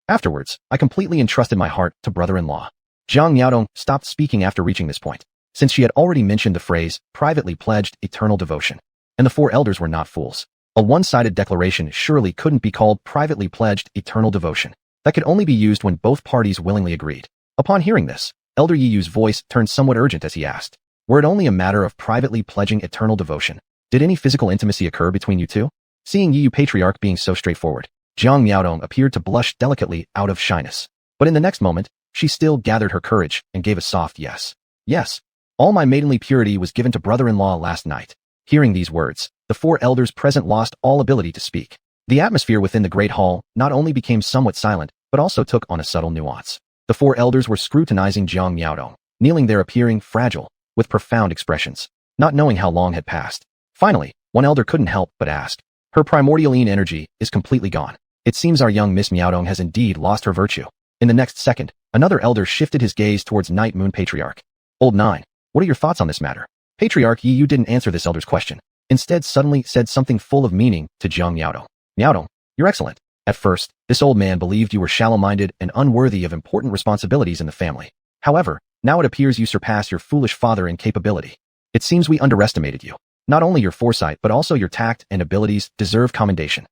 Afterwards, I completely entrusted my heart to brother-in-law. Zhang Miaodong stopped speaking after reaching this point, since she had already mentioned the phrase, privately pledged eternal devotion. And the four elders were not fools. A one-sided declaration surely couldn't be called privately pledged eternal devotion. That could only be used when both parties willingly agreed. Upon hearing this, Elder Yi Yu's voice turned somewhat urgent as he asked, were it only a matter of privately pledging eternal devotion, did any physical intimacy occur between you two? Seeing Yi Yu patriarch being so straightforward, Zhang Miaodong appeared to blush delicately out of shyness. But in the next moment, she still gathered her courage and gave a soft yes. Yes, all my maidenly purity was given to brother-in-law last night. Hearing these words, the four elders present lost all ability to speak. The atmosphere within the great hall not only became somewhat silent, but also took on a subtle nuance. The four elders were scrutinizing Zhang Miaodong, kneeling there appearing fragile, with profound expressions, not knowing how long had passed. Finally, one elder couldn't help but ask, her primordialine energy is completely gone. It seems our young Miss Miaodong has indeed lost her virtue. In the next second, another elder shifted his gaze towards Night Moon Patriarch. Old Nine, what are your thoughts on this matter? Patriarch Yi Yu didn't answer this elder's question. Instead suddenly said something full of meaning to Zhang Miaodong. Miaodong, you're excellent. At first, this old man believed you were shallow-minded and unworthy of important responsibilities in the family. However, now it appears you surpass your foolish father in capability. It seems we underestimated you. Not only your foresight but also your tact and abilities deserve commendation.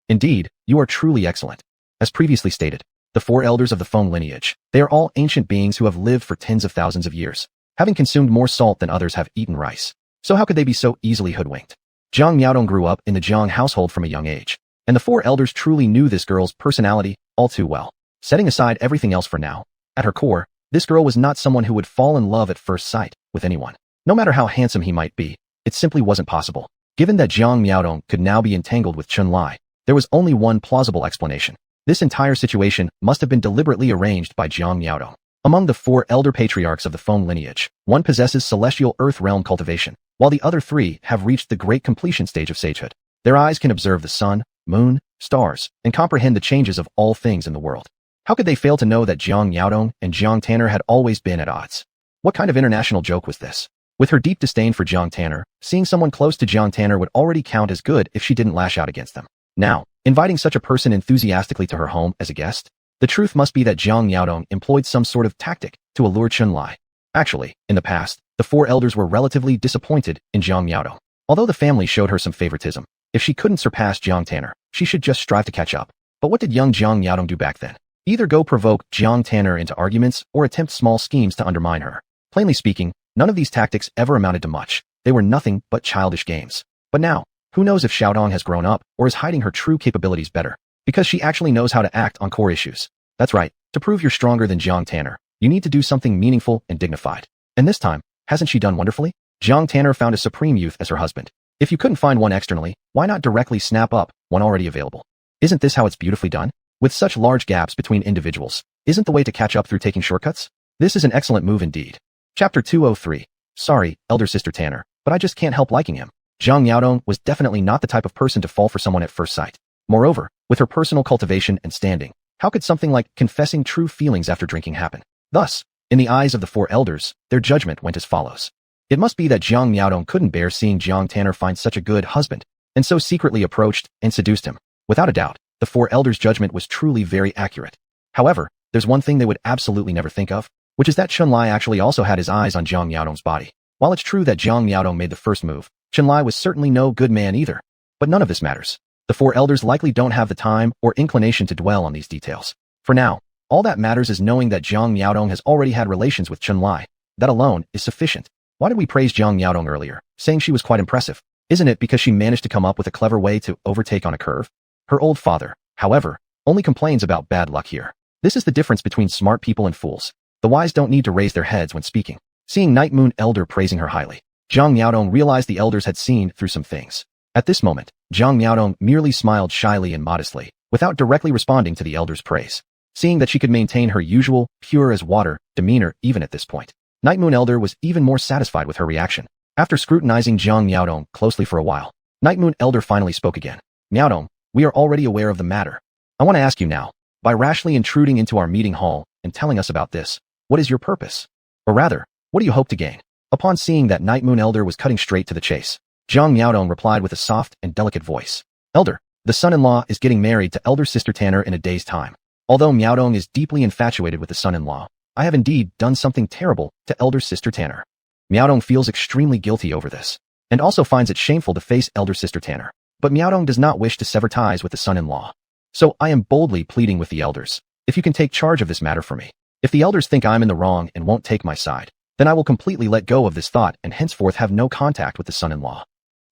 Indeed, you are truly excellent. As previously stated, the four elders of the Feng lineage, they are all ancient beings who have lived for tens of thousands of years, having consumed more salt than others have eaten rice. So how could they be so easily hoodwinked? Zhang Miaodong grew up in the Jang household from a young age, and the four elders truly knew this girl's personality all too well. Setting aside everything else for now, at her core, this girl was not someone who would fall in love at first sight with anyone. No matter how handsome he might be, it simply wasn't possible. Given that Zhang Miaodong could now be entangled with Chunlai, there was only one plausible explanation. This entire situation must have been deliberately arranged by Zhang Miaodong. Among the four elder patriarchs of the Feng lineage, one possesses celestial earth realm cultivation, while the other three have reached the great completion stage of sagehood. Their eyes can observe the sun, moon, stars, and comprehend the changes of all things in the world. How could they fail to know that Zhang Miaodong and Zhang Tanner had always been at odds? What kind of international joke was this? With her deep disdain for Zhang Tanner, seeing someone close to Zhang Tanner would already count as good if she didn't lash out against them. Now, inviting such a person enthusiastically to her home as a guest? The truth must be that Zhang Miaodong employed some sort of tactic to allure Chunlai. Actually, in the past, the four elders were relatively disappointed in Zhang Miaodong. Although the family showed her some favoritism, if she couldn't surpass Zhang Tanner, she should just strive to catch up. But what did young Zhang Miaodong do back then? Either go provoke Zhang Tanner into arguments or attempt small schemes to undermine her. Plainly speaking, none of these tactics ever amounted to much. They were nothing but childish games. But now, who knows if Xiaodong has grown up or is hiding her true capabilities better? Because she actually knows how to act on core issues. That's right, to prove you're stronger than Zhang Tanner, you need to do something meaningful and dignified. And this time, hasn't she done wonderfully? Zhang Tanner found a supreme youth as her husband. If you couldn't find one externally, why not directly snap up one already available? Isn't this how it's beautifully done? With such large gaps between individuals, isn't the way to catch up through taking shortcuts? This is an excellent move indeed. Chapter 203. Sorry, elder sister Tanner, but I just can't help liking him. Zhang Miaodong was definitely not the type of person to fall for someone at first sight. Moreover, with her personal cultivation and standing, how could something like confessing true feelings after drinking happen? Thus, in the eyes of the four elders, their judgment went as follows. It must be that Zhang Miaodong couldn't bear seeing Zhang Tanner find such a good husband, and so secretly approached and seduced him. Without a doubt, the four elders' judgment was truly very accurate. However, there's one thing they would absolutely never think of, which is that Chunlai actually also had his eyes on Zhang Miaodong's body. While it's true that Zhang Miaodong made the first move, Chunlai was certainly no good man either. But none of this matters. The four elders likely don't have the time or inclination to dwell on these details. For now, All that matters is knowing that Zhang Miaodong has already had relations with Chun Lai. That alone is sufficient. Why did we praise Zhang Miaodong earlier, saying she was quite impressive? Isn't it because she managed to come up with a clever way to overtake on a curve? Her old father, however, only complains about bad luck here. This is the difference between smart people and fools. The wise don't need to raise their heads when speaking. Seeing Night Moon Elder praising her highly, Zhang Miaodong realized the elders had seen through some things. At this moment, Zhang Miaodong merely smiled shyly and modestly, without directly responding to the elder's praise. Seeing that she could maintain her usual, pure-as-water, demeanor even at this point, Night Moon Elder was even more satisfied with her reaction. After scrutinizing Zhang Miaodong closely for a while, Night Moon Elder finally spoke again. Miaodong, we are already aware of the matter. I want to ask you now, by rashly intruding into our meeting hall and telling us about this, what is your purpose? Or rather, what do you hope to gain? Upon seeing that Night Moon Elder was cutting straight to the chase, Zhang Miaodong replied with a soft and delicate voice. Elder, the son-in-law is getting married to elder sister Tanner in a day's time. Although Miaodong is deeply infatuated with the son-in-law, I have indeed done something terrible to elder sister Tanner. Miaodong feels extremely guilty over this, and also finds it shameful to face elder sister Tanner. But Miaodong does not wish to sever ties with the son-in-law. So I am boldly pleading with the elders, if you can take charge of this matter for me. If the elders think I'm in the wrong and won't take my side, then I will completely let go of this thought and henceforth have no contact with the son-in-law.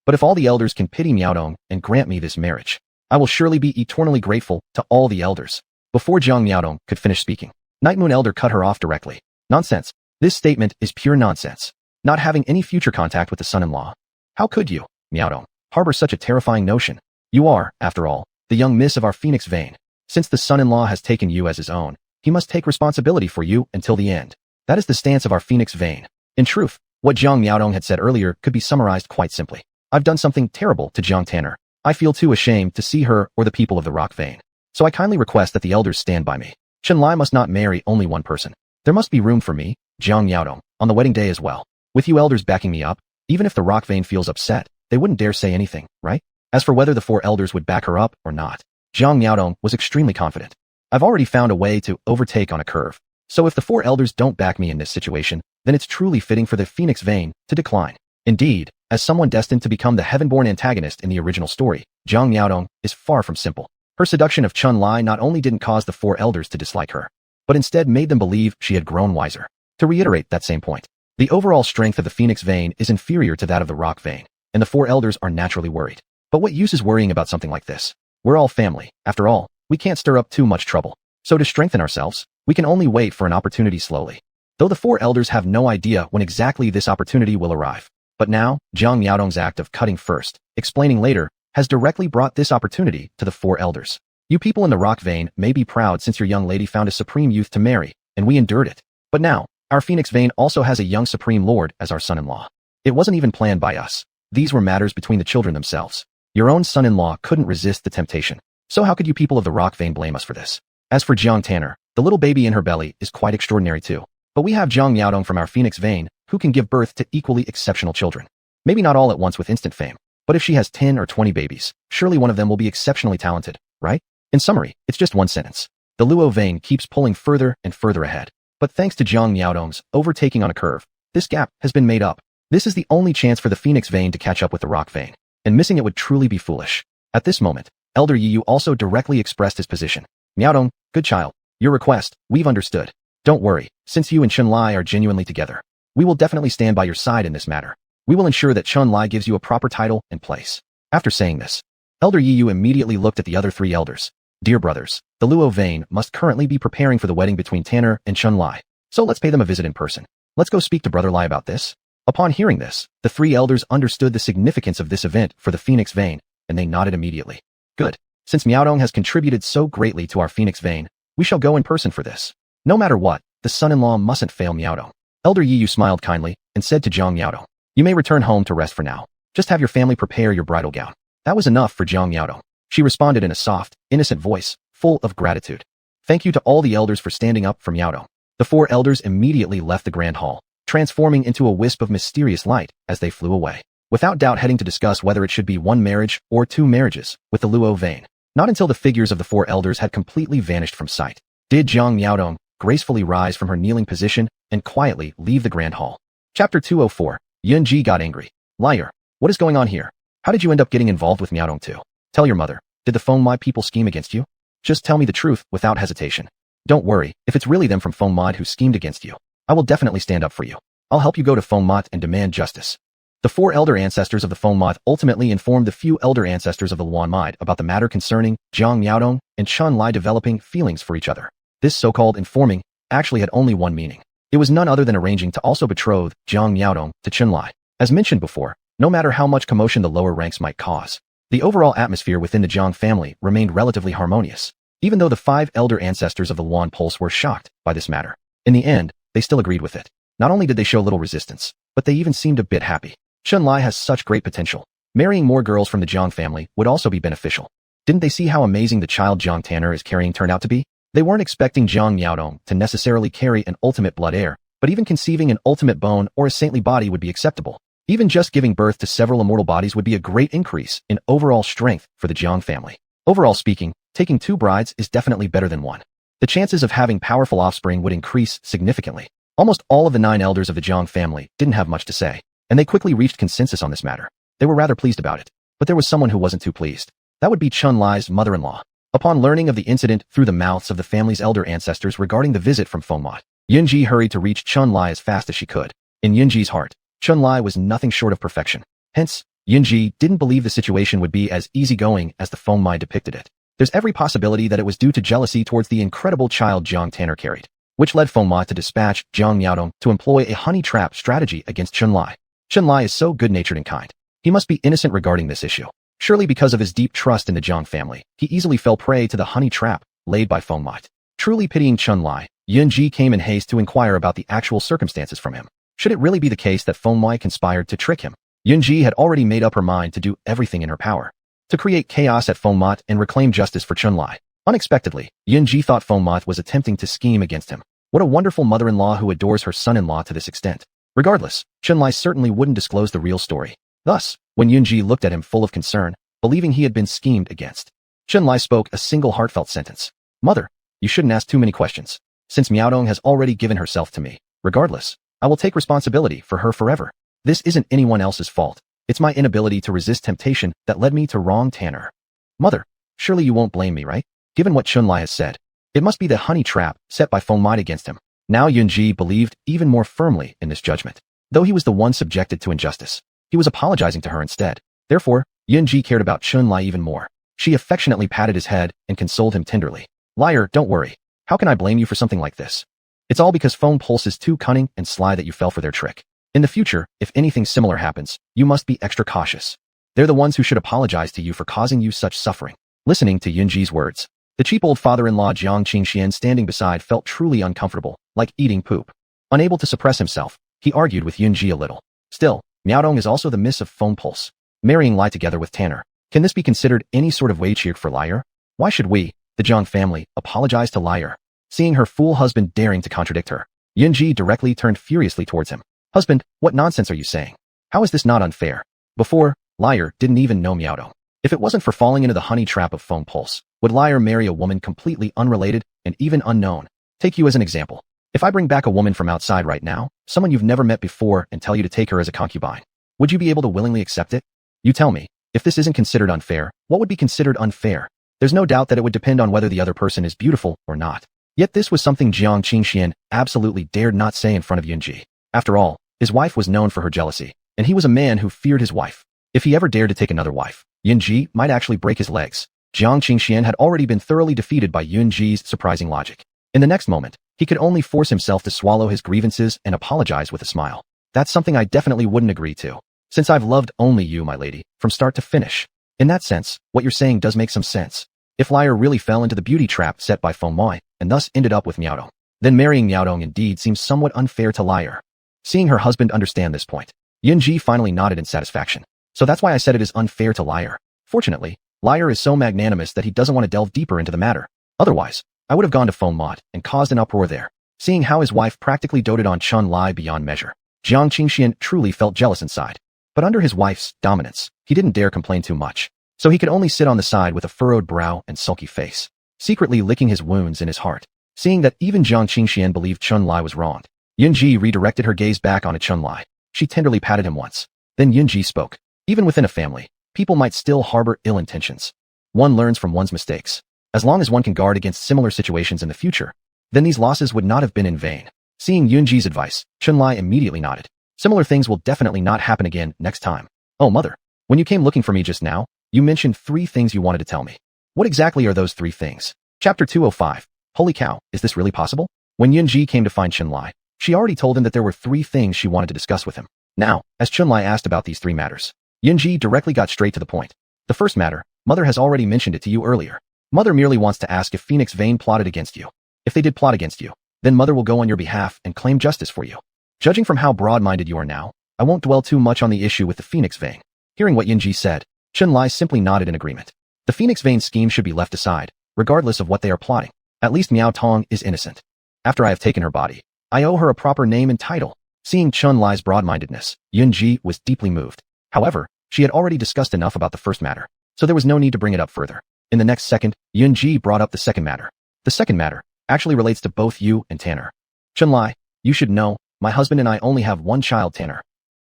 But if all the elders can pity Miaodong and grant me this marriage, I will surely be eternally grateful to all the elders. Before Zhang Miaodong could finish speaking, Night Moon Elder cut her off directly. Nonsense. This statement is pure nonsense. Not having any future contact with the son-in-law. How could you, Miaodong, harbor such a terrifying notion? You are, after all, the young miss of our phoenix vein. Since the son-in-law has taken you as his own, he must take responsibility for you until the end. That is the stance of our phoenix vein. In truth, what Zhang Miaodong had said earlier could be summarized quite simply. I've done something terrible to Zhang Tanner. I feel too ashamed to see her or the people of the rock vein. So I kindly request that the elders stand by me. Chun Lai must not marry only one person. There must be room for me, Zhang Miaodong, on the wedding day as well. With you elders backing me up, even if the rock vein feels upset, they wouldn't dare say anything, right? As for whether the four elders would back her up or not, Zhang Miaodong was extremely confident. I've already found a way to overtake on a curve. So if the four elders don't back me in this situation, then it's truly fitting for the phoenix vein to decline. Indeed, as someone destined to become the heaven-born antagonist in the original story, Zhang Miaodong is far from simple. Her seduction of Chun Lai not only didn't cause the four elders to dislike her, but instead made them believe she had grown wiser. To reiterate that same point, the overall strength of the phoenix vein is inferior to that of the rock vein, and the four elders are naturally worried. But what use is worrying about something like this? We're all family. After all, we can't stir up too much trouble. So to strengthen ourselves, we can only wait for an opportunity slowly. Though the four elders have no idea when exactly this opportunity will arrive. But now, Zhang Miaodong's act of cutting first, explaining later, has directly brought this opportunity to the four elders. You people in the rock vein may be proud since your young lady found a supreme youth to marry, and we endured it. But now, our phoenix vein also has a young supreme lord as our son-in-law. It wasn't even planned by us. These were matters between the children themselves. Your own son-in-law couldn't resist the temptation. So how could you people of the rock vein blame us for this? As for Zhang Tanner, the little baby in her belly is quite extraordinary too. But we have Zhang Miaodong from our phoenix vein, who can give birth to equally exceptional children. Maybe not all at once with instant fame, but if she has 10 or 20 babies, surely one of them will be exceptionally talented, right? In summary, it's just one sentence. The Luo vein keeps pulling further and further ahead. But thanks to Zhang Miaodong's overtaking on a curve, this gap has been made up. This is the only chance for the phoenix vein to catch up with the rock vein, and missing it would truly be foolish. At this moment, Elder Yiyu also directly expressed his position. Miaodong, good child, your request, we've understood. Don't worry, since you and Chun Lai are genuinely together, we will definitely stand by your side in this matter. We will ensure that Chun Lai gives you a proper title and place. After saying this, Elder Yiyu immediately looked at the other three elders. Dear brothers, the Luo vein must currently be preparing for the wedding between Tanner and Chun Lai. So let's pay them a visit in person. Let's go speak to Brother Lai about this. Upon hearing this, the three elders understood the significance of this event for the phoenix vein, and they nodded immediately. Good. Since Miaodong has contributed so greatly to our phoenix vein, we shall go in person for this. No matter what, the son-in-law mustn't fail Miaodong. Elder Yiyu smiled kindly and said to Zhang Miaodong, you may return home to rest for now. Just have your family prepare your bridal gown. That was enough for Zhang Miaodong. She responded in a soft, innocent voice, full of gratitude. Thank you to all the elders for standing up for Miaodong. The four elders immediately left the grand hall, transforming into a wisp of mysterious light as they flew away, without doubt heading to discuss whether it should be one marriage or two marriages with the Luo vein. Not until the figures of the four elders had completely vanished from sight did Zhang Miaodong gracefully rise from her kneeling position and quietly leave the grand hall. Chapter 204. Yun Ji got angry. Liar. What is going on here? How did you end up getting involved with Miaodong too? Tell your mother. Did the Feng Mai people scheme against you? Just tell me the truth without hesitation. Don't worry, if it's really them from Feng Mod who schemed against you, I will definitely stand up for you. I'll help you go to Feng Mod and demand justice. The 4 elder ancestors of the Feng Mod ultimately informed the few elder ancestors of the Luan Mod about the matter concerning Zhang Miaodong and Chen Lai developing feelings for each other. This so-called informing actually had only one meaning. It was none other than arranging to also betroth Zhang Miaodong to Chen Lai. As mentioned before, no matter how much commotion the lower ranks might cause, the overall atmosphere within the Zhang family remained relatively harmonious, even though the 5 elder ancestors of the Luan Pulse were shocked by this matter. In the end, they still agreed with it. Not only did they show little resistance, but they even seemed a bit happy. Chen Lai has such great potential. Marrying more girls from the Zhang family would also be beneficial. Didn't they see how amazing the child Zhang Tanner is carrying turned out to be? They weren't expecting Zhang Miaodong to necessarily carry an ultimate blood heir, but even conceiving an ultimate bone or a saintly body would be acceptable. Even just giving birth to several immortal bodies would be a great increase in overall strength for the Zhang family. Overall speaking, taking 2 brides is definitely better than 1. The chances of having powerful offspring would increase significantly. Almost all of the 9 elders of the Zhang family didn't have much to say, and they quickly reached consensus on this matter. They were rather pleased about it, but there was someone who wasn't too pleased. That would be Chen Lai's mother-in-law. Upon learning of the incident through the mouths of the family's elder ancestors regarding the visit from Feng Mod, Yunji hurried to reach Chen Lai as fast as she could. In Yunji's heart, Chen Lai was nothing short of perfection. Hence, Yunji didn't believe the situation would be as easygoing as the Feng Mai depicted it. There's every possibility that it was due to jealousy towards the incredible child Zhang Tanner carried, which led Feng Ma to dispatch Zhang Miaodong to employ a honey trap strategy against Chen Lai. Chen Lai is so good-natured and kind. He must be innocent regarding this issue. Surely because of his deep trust in the Zhang family, he easily fell prey to the honey trap laid by Feng Ma. Truly pitying Chen Lai, Yunji came in haste to inquire about the actual circumstances from him. Should it really be the case that Feng Ma conspired to trick him? Yunji had already made up her mind to do everything in her power to create chaos at Feng Ma and reclaim justice for Chen Lai. Unexpectedly, Yunji thought Feng Ma was attempting to scheme against him. What a wonderful mother-in-law who adores her son-in-law to this extent. Regardless, Chen Lai certainly wouldn't disclose the real story. Thus, when Yunji looked at him full of concern, believing he had been schemed against, Chen Lai spoke a single heartfelt sentence. Mother, you shouldn't ask too many questions. Since Miaodong has already given herself to me, regardless, I will take responsibility for her forever. This isn't anyone else's fault. It's my inability to resist temptation that led me to wrong Tanner. Mother, surely you won't blame me, right? Given what Chen Lai has said, it must be the honey trap set by Feng Ma against him. Now Yunji believed even more firmly in this judgment. Though he was the one subjected to injustice, he was apologizing to her instead. Therefore, Yunji cared about Chen Lai even more. She affectionately patted his head and consoled him tenderly. Liar, don't worry. How can I blame you for something like this? It's all because Feng Pulse is too cunning and sly that you fell for their trick. In the future, if anything similar happens, you must be extra cautious. They're the ones who should apologize to you for causing you such suffering. Listening to Yunji's words, the cheap old father-in-law Jiang Qingxian standing beside felt truly uncomfortable, like eating poop. Unable to suppress himself, he argued with Yunji a little. Still, Miaodong is also the miss of Feng Pulse. Marrying Lai together with Tanner, can this be considered any sort of way cheer for Liar? Why should we, the Zhang family, apologize to Liar? Seeing her fool husband daring to contradict her, Yunji directly turned furiously towards him. Husband, what nonsense are you saying? How is this not unfair? Before, Liar didn't even know Miaodong. If it wasn't for falling into the honey trap of Feng Pulse, would Liar marry a woman completely unrelated and even unknown? Take you as an example. If I bring back a woman from outside right now, someone you've never met before, and tell you to take her as a concubine, would you be able to willingly accept it? You tell me, if this isn't considered unfair, what would be considered unfair? There's no doubt that it would depend on whether the other person is beautiful or not. Yet this was something Jiang Qingxian absolutely dared not say in front of Yunji. After all, his wife was known for her jealousy, and he was a man who feared his wife. If he ever dared to take another wife, Yunji might actually break his legs. Jiang Qingxian had already been thoroughly defeated by Yunji's surprising logic. In the next moment, he could only force himself to swallow his grievances and apologize with a smile. That's something I definitely wouldn't agree to, since I've loved only you, my lady, from start to finish. In that sense, what you're saying does make some sense. If Liar really fell into the beauty trap set by Feng Moi, and thus ended up with Miaodong, then marrying Miaodong indeed seems somewhat unfair to Liar. Seeing her husband understand this point, Yunji finally nodded in satisfaction. So that's why I said it is unfair to Liar. Fortunately, Liar is so magnanimous that he doesn't want to delve deeper into the matter. Otherwise, I would have gone to Feng Mod and caused an uproar there. Seeing how his wife practically doted on Chen Lai beyond measure, Jiang Qingxian truly felt jealous inside. But under his wife's dominance, he didn't dare complain too much. So he could only sit on the side with a furrowed brow and sulky face, secretly licking his wounds in his heart. Seeing that even Jiang Qingxian believed Chen Lai was wronged, Yunji redirected her gaze back onto Chen Lai. She tenderly patted him once. Then Yunji spoke. Even within a family, people might still harbor ill intentions. One learns from one's mistakes. As long as one can guard against similar situations in the future, then these losses would not have been in vain. Seeing Yunji's advice, Chunlai immediately nodded. Similar things will definitely not happen again next time. Oh mother, when you came looking for me just now, you mentioned 3 things you wanted to tell me. What exactly are those 3 things? Chapter 205. Holy cow, is this really possible? When Yunji came to find Chunlai, she already told him that there were 3 things she wanted to discuss with him. Now, as Chunlai asked about these 3 matters, Yunji directly got straight to the point. The first matter, Mother has already mentioned it to you earlier. Mother merely wants to ask if Phoenix Vane plotted against you. If they did plot against you, then Mother will go on your behalf and claim justice for you. Judging from how broad-minded you are now, I won't dwell too much on the issue with the Phoenix Vane. Hearing what Yunji said, Chunlai simply nodded in agreement. The Phoenix Vane scheme should be left aside, regardless of what they are plotting. At least Miao Tong is innocent. After I have taken her body, I owe her a proper name and title. Seeing Chunlai's broad-mindedness, Yunji was deeply moved. However, she had already discussed enough about the first matter, so there was no need to bring it up further. In the next second, Yunji brought up the second matter. The second matter actually relates to both you and Tanner. Chunlai, you should know, my husband and I only have one child, Tanner.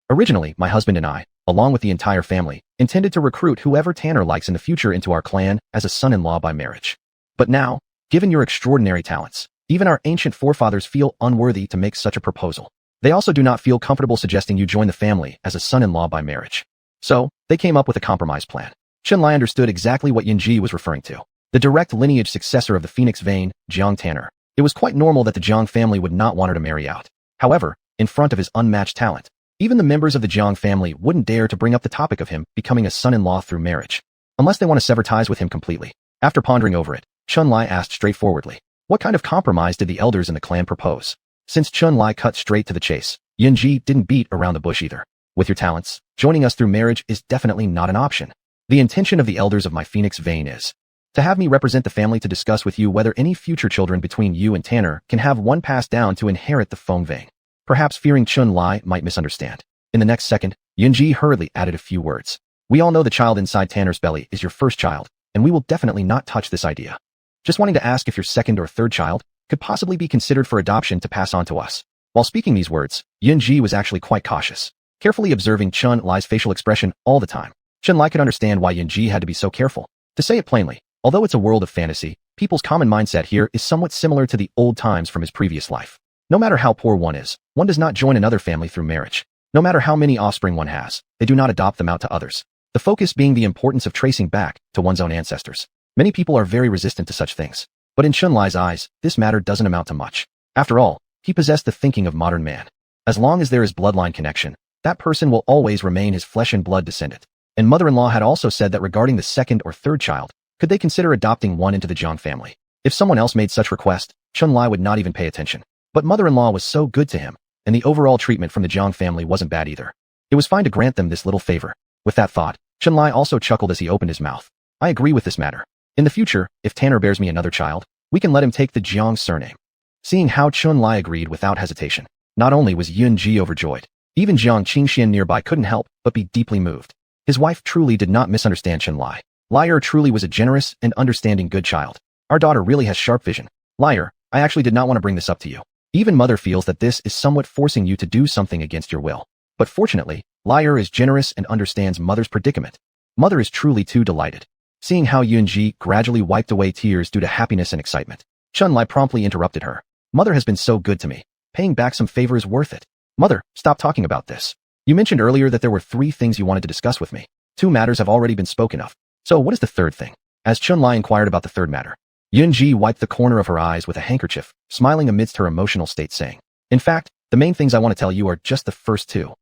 Originally, my husband and I, along with the entire family, intended to recruit whoever Tanner likes in the future into our clan as a son-in-law by marriage. But now, given your extraordinary talents, even our ancient forefathers feel unworthy to make such a proposal. They also do not feel comfortable suggesting you join the family as a son-in-law by marriage. So, they came up with a compromise plan. Chunlai understood exactly what Yunji was referring to. The direct lineage successor of the Phoenix Vane, Jang Tanner. It was quite normal that the Jang family would not want her to marry out. However, in front of his unmatched talent, even the members of the Jang family wouldn't dare to bring up the topic of him becoming a son-in-law through marriage, unless they want to sever ties with him completely. After pondering over it, Chunlai asked straightforwardly, what kind of compromise did the elders in the clan propose? Since Chunlai cut straight to the chase, Yunji didn't beat around the bush either. With your talents, joining us through marriage is definitely not an option. The intention of the elders of my Phoenix Vane is to have me represent the family to discuss with you whether any future children between you and Tanner can have one passed down to inherit the Feng Vane. Perhaps fearing Chunlai might misunderstand. In the next second, Yunji hurriedly added a few words. We all know the child inside Tanner's belly is your first child, and we will definitely not touch this idea. Just wanting to ask if your second or third child could possibly be considered for adoption to pass on to us. While speaking these words, Yunji was actually quite cautious, carefully observing Chunlai's facial expression all the time. Chunlai could understand why Yunji had to be so careful. To say it plainly, although it's a world of fantasy, people's common mindset here is somewhat similar to the old times from his previous life. No matter how poor one is, one does not join another family through marriage. No matter how many offspring one has, they do not adopt them out to others. The focus being the importance of tracing back to one's own ancestors. Many people are very resistant to such things. But in Chunlai's eyes, this matter doesn't amount to much. After all, he possessed the thinking of modern man. As long as there is bloodline connection, that person will always remain his flesh and blood descendant. And mother-in-law had also said that regarding the second or third child, could they consider adopting one into the Jang family? If someone else made such request, Chunlai would not even pay attention. But mother-in-law was so good to him, and the overall treatment from the Jang family wasn't bad either. It was fine to grant them this little favor. With that thought, Chunlai also chuckled as he opened his mouth. I agree with this matter. In the future, if Tanner bears me another child, we can let him take the Jiang surname. Seeing how Chunlai agreed without hesitation, not only was Yunji overjoyed, even Jiang Qingxian nearby couldn't help but be deeply moved. His wife truly did not misunderstand Chunlai. Liar truly was a generous and understanding good child. Our daughter really has sharp vision. Liar, I actually did not want to bring this up to you. Even mother feels that this is somewhat forcing you to do something against your will. But fortunately, Liar is generous and understands mother's predicament. Mother is truly too delighted. Seeing how Yunji gradually wiped away tears due to happiness and excitement, Chunlai promptly interrupted her. Mother has been so good to me. Paying back some favor is worth it. Mother, stop talking about this. You mentioned earlier that there were 3 things you wanted to discuss with me. 2 matters have already been spoken of. So what is the third thing? As Chunlai inquired about the third matter, Yunji wiped the corner of her eyes with a handkerchief, smiling amidst her emotional state saying, in fact, the main things I want to tell you are just the first 2.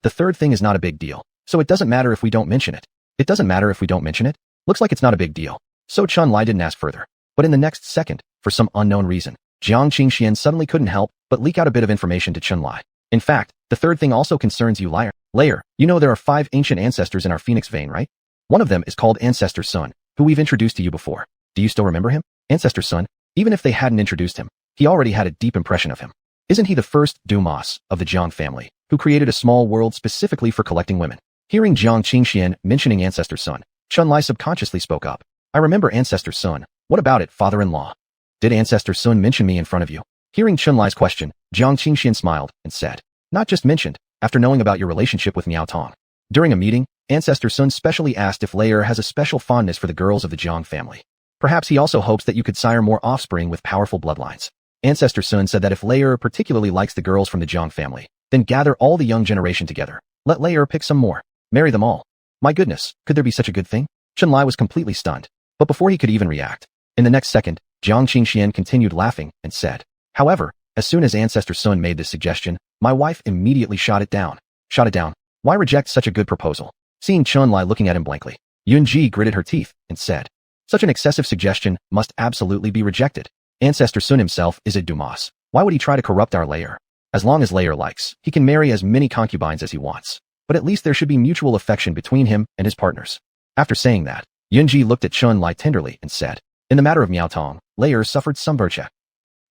The third thing is not a big deal, so it doesn't matter if we don't mention it. It doesn't matter if we don't mention it? Looks like it's not a big deal. So Chunlai didn't ask further. But in the next second, for some unknown reason, Jiang Qingxian suddenly couldn't help but leak out a bit of information to Chunlai. In fact, the third thing also concerns you, Liar. Layer, you know there are 5 ancient ancestors in our Phoenix Vane, right? One of them is called Ancestor's son, who we've introduced to you before. Do you still remember him? Ancestor's son? Even if they hadn't introduced him, he already had a deep impression of him. Isn't he the first Dumas of the Jang family, who created a small world specifically for collecting women? Hearing Jiang Qingxian mentioning Ancestor's son, Chunlai subconsciously spoke up. I remember Ancestor's son. What about it, father-in-law? Did Ancestor's son mention me in front of you? Hearing Chunlai's question, Jiang Qingxian smiled and said, not just mentioned, after knowing about your relationship with Miao Tong. During a meeting, Ancestor's son specially asked if Layer has a special fondness for the girls of the Jang family. Perhaps he also hopes that you could sire more offspring with powerful bloodlines. Ancestor Sun said that if Layer particularly likes the girls from the Jang family, then gather all the young generation together. Let Layer pick some more. Marry them all. My goodness, could there be such a good thing? Chunlai was completely stunned. But before he could even react, in the next second, Jiang Qingxian continued laughing and said, however, as soon as Ancestor Sun made this suggestion, my wife immediately shot it down. Shot it down? Why reject such a good proposal? Seeing Chunlai looking at him blankly, Yunji gritted her teeth and said, such an excessive suggestion must absolutely be rejected. Ancestor Sun himself is a Dumas. Why would he try to corrupt our Layer? As long as Layer likes, he can marry as many concubines as he wants. But at least there should be mutual affection between him and his partners. After saying that, Yunji looked at Chunlai tenderly and said, in the matter of Miaotong, Layer suffered some virtue.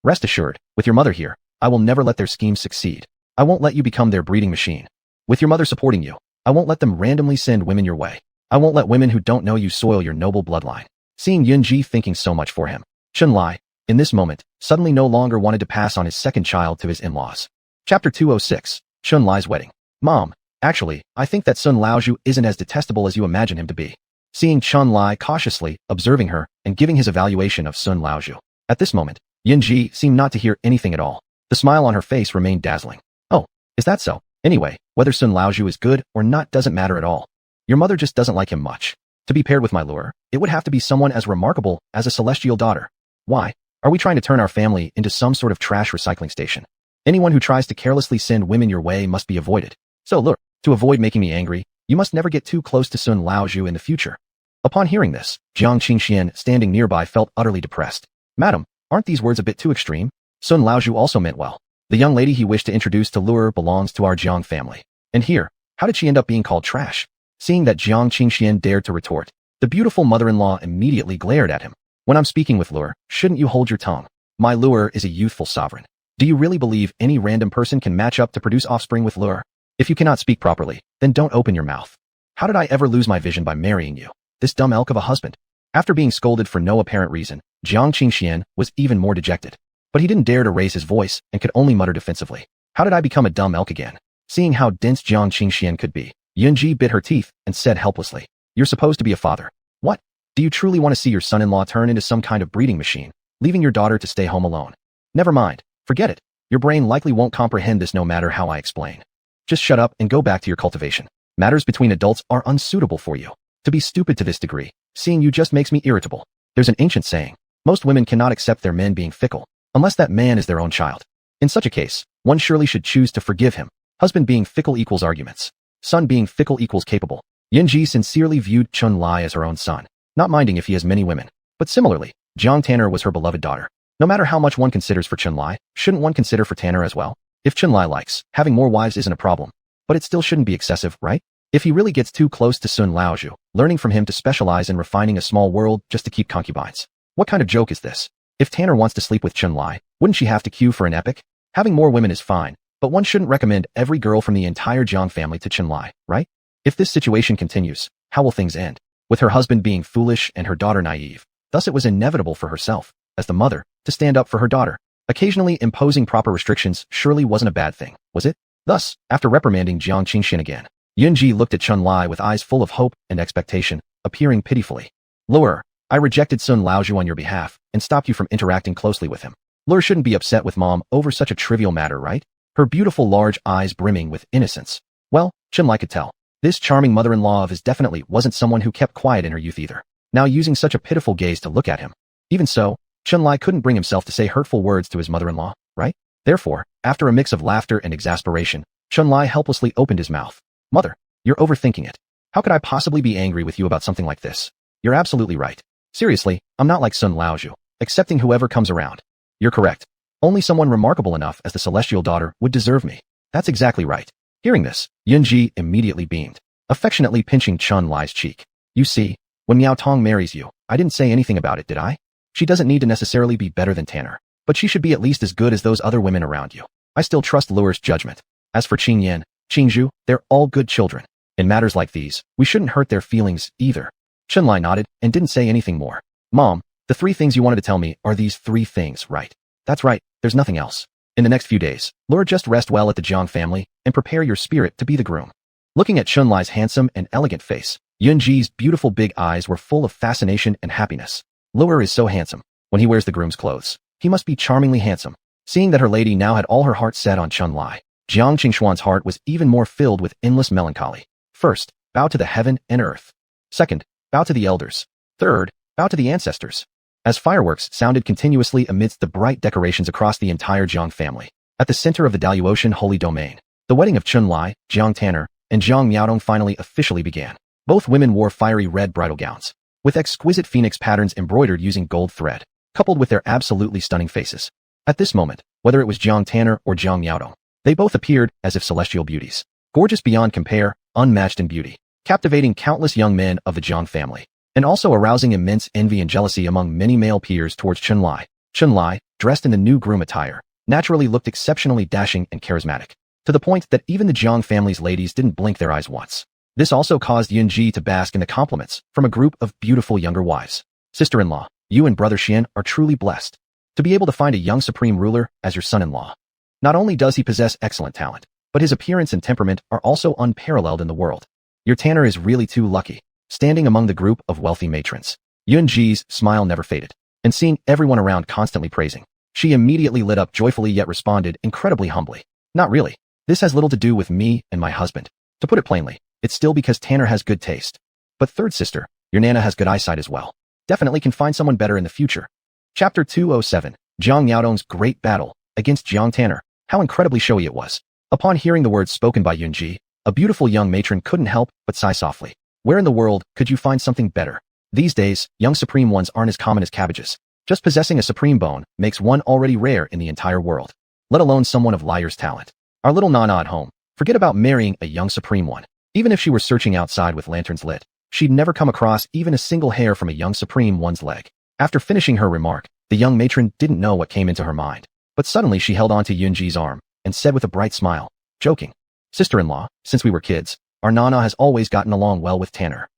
Rest assured, with your mother here, I will never let their schemes succeed. I won't let you become their breeding machine. With your mother supporting you, I won't let them randomly send women your way. I won't let women who don't know you soil your noble bloodline. Seeing Yunji thinking so much for him, Chunlai, in this moment, suddenly no longer wanted to pass on his second child to his in-laws. Chapter 206, Chunlai's Wedding. Mom, actually, I think that Sun Laozhu isn't as detestable as you imagine him to be. Seeing Chunlai cautiously observing her and giving his evaluation of Sun Laozhu. At this moment, Yunji seemed not to hear anything at all. The smile on her face remained dazzling. Oh, is that so? Anyway, whether Sun Laozhu is good or not doesn't matter at all. Your mother just doesn't like him much. To be paired with my lure, it would have to be someone as remarkable as a celestial daughter. Why? Are we trying to turn our family into some sort of trash recycling station? Anyone who tries to carelessly send women your way must be avoided. So look, to avoid making me angry, you must never get too close to Sun Laozhu in the future. Upon hearing this, Jiang Qingxian, standing nearby, felt utterly depressed. Madam, aren't these words a bit too extreme? Sun Laozhu also meant well. The young lady he wished to introduce to Lure belongs to our Jiang family. And here, how did she end up being called trash? Seeing that Jiang Qingxian dared to retort, the beautiful mother-in-law immediately glared at him. When I'm speaking with Lure, shouldn't you hold your tongue? My Lure is a youthful sovereign. Do you really believe any random person can match up to produce offspring with Lure? If you cannot speak properly, then don't open your mouth. How did I ever lose my vision by marrying you? This dumb elk of a husband. After being scolded for no apparent reason, Jiang Qingxian was even more dejected. But he didn't dare to raise his voice and could only mutter defensively. How did I become a dumb elk again? Seeing how dense Jiang Qingxian could be, Yunji bit her teeth and said helplessly, you're supposed to be a father. What? Do you truly want to see your son-in-law turn into some kind of breeding machine, leaving your daughter to stay home alone? Never mind. Forget it. Your brain likely won't comprehend this no matter how I explain. Just shut up and go back to your cultivation. Matters between adults are unsuitable for you. To be stupid to this degree, seeing you just makes me irritable. There's an ancient saying, most women cannot accept their men being fickle, unless that man is their own child. In such a case, one surely should choose to forgive him. Husband being fickle equals arguments. Son being fickle equals capable. Yunji sincerely viewed Chunlai as her own son, not minding if he has many women. But similarly, Jiang Tanner was her beloved daughter. No matter how much one considers for Chunlai, shouldn't one consider for Tanner as well? If Chunlai likes, having more wives isn't a problem. But it still shouldn't be excessive, right? If he really gets too close to Sun Laozhu, learning from him to specialize in refining a small world just to keep concubines. What kind of joke is this? If Tanner wants to sleep with Chunlai, wouldn't she have to queue for an epic? Having more women is fine, but one shouldn't recommend every girl from the entire Jiang family to Chunlai, right? If this situation continues, how will things end? With her husband being foolish and her daughter naive. Thus it was inevitable for herself, as the mother, to stand up for her daughter. Occasionally imposing proper restrictions surely wasn't a bad thing, was it? Thus, after reprimanding Jiang Qingxian again, Yunji looked at Chunlai with eyes full of hope and expectation, appearing pitifully. Lure, I rejected Sun Laozhu on your behalf and stopped you from interacting closely with him. Lure shouldn't be upset with mom over such a trivial matter, right? Her beautiful large eyes brimming with innocence. Well, Chunlai could tell. This charming mother-in-law of his definitely wasn't someone who kept quiet in her youth either. Now using such a pitiful gaze to look at him. Even so, Chunlai couldn't bring himself to say hurtful words to his mother-in-law, right? Therefore, after a mix of laughter and exasperation, Chunlai helplessly opened his mouth. Mother, you're overthinking it. How could I possibly be angry with you about something like this? You're absolutely right. Seriously, I'm not like Sun Laozhu, accepting whoever comes around. You're correct. Only someone remarkable enough as the celestial daughter would deserve me. That's exactly right. Hearing this, Yunji immediately beamed, affectionately pinching Chunlai's cheek. You see, when Miaotong marries you, I didn't say anything about it, did I? She doesn't need to necessarily be better than Tanner, but she should be at least as good as those other women around you. I still trust Lure's judgment. As for Ching Yen, Qingzhu, they're all good children. In matters like these, we shouldn't hurt their feelings either. Chunlai nodded and didn't say anything more. Mom, the 3 things you wanted to tell me are these 3 things, right? That's right, there's nothing else. In the next few days, Lure, just rest well at the Jiang family and prepare your spirit to be the groom. Looking at Chunlai's handsome and elegant face, Yunji's beautiful big eyes were full of fascination and happiness. Lure is so handsome when he wears the groom's clothes. He must be charmingly handsome. Seeing that her lady now had all her heart set on Chun Li, Jiang Qingshuan's heart was even more filled with endless melancholy. First, bow to the heaven and earth. Second, bow to the elders. Third, bow to the ancestors. As fireworks sounded continuously amidst the bright decorations across the entire Jiang family, at the center of the Daluotian holy domain, the wedding of Chun Li, Jiang Tanner, and Zhang Miaodong finally officially began. Both women wore fiery red bridal gowns, with exquisite phoenix patterns embroidered using gold thread, coupled with their absolutely stunning faces. At this moment, whether it was Jiang Tanner or Zhang Miaodong, they both appeared as if celestial beauties, gorgeous beyond compare, unmatched in beauty, captivating countless young men of the Jiang family, and also arousing immense envy and jealousy among many male peers towards Chun Li. Chun Li, dressed in the new groom attire, naturally looked exceptionally dashing and charismatic, to the point that even the Jiang family's ladies didn't blink their eyes once. This also caused Yunji to bask in the compliments from a group of beautiful younger wives. Sister-in-law, you and brother Xian are truly blessed to be able to find a young supreme ruler as your son-in-law. Not only does he possess excellent talent, but his appearance and temperament are also unparalleled in the world. Your Tanner is really too lucky, standing among the group of wealthy matrons. Yunji's smile never faded, and seeing everyone around constantly praising, she immediately lit up joyfully yet responded incredibly humbly. Not really. This has little to do with me and my husband. To put it plainly, it's still because Tanner has good taste. But third sister, your Nana has good eyesight as well. Definitely can find someone better in the future. Chapter 207, Zhang Miaodong's Great Battle against Jiang Tanner. How incredibly showy it was. Upon hearing the words spoken by Yunji, a beautiful young matron couldn't help but sigh softly. Where in the world could you find something better? These days, young supreme ones aren't as common as cabbages. Just possessing a supreme bone makes one already rare in the entire world, let alone someone of Liar's talent. Our little Nana at home, forget about marrying a young supreme one. Even if she were searching outside with lanterns lit, she'd never come across even a single hair from a young supreme one's leg. After finishing her remark, the young matron didn't know what came into her mind, but suddenly she held onto Yunji's arm and said with a bright smile, joking, "Sister-in-law, since we were kids, our Nana has always gotten along well with Tanner.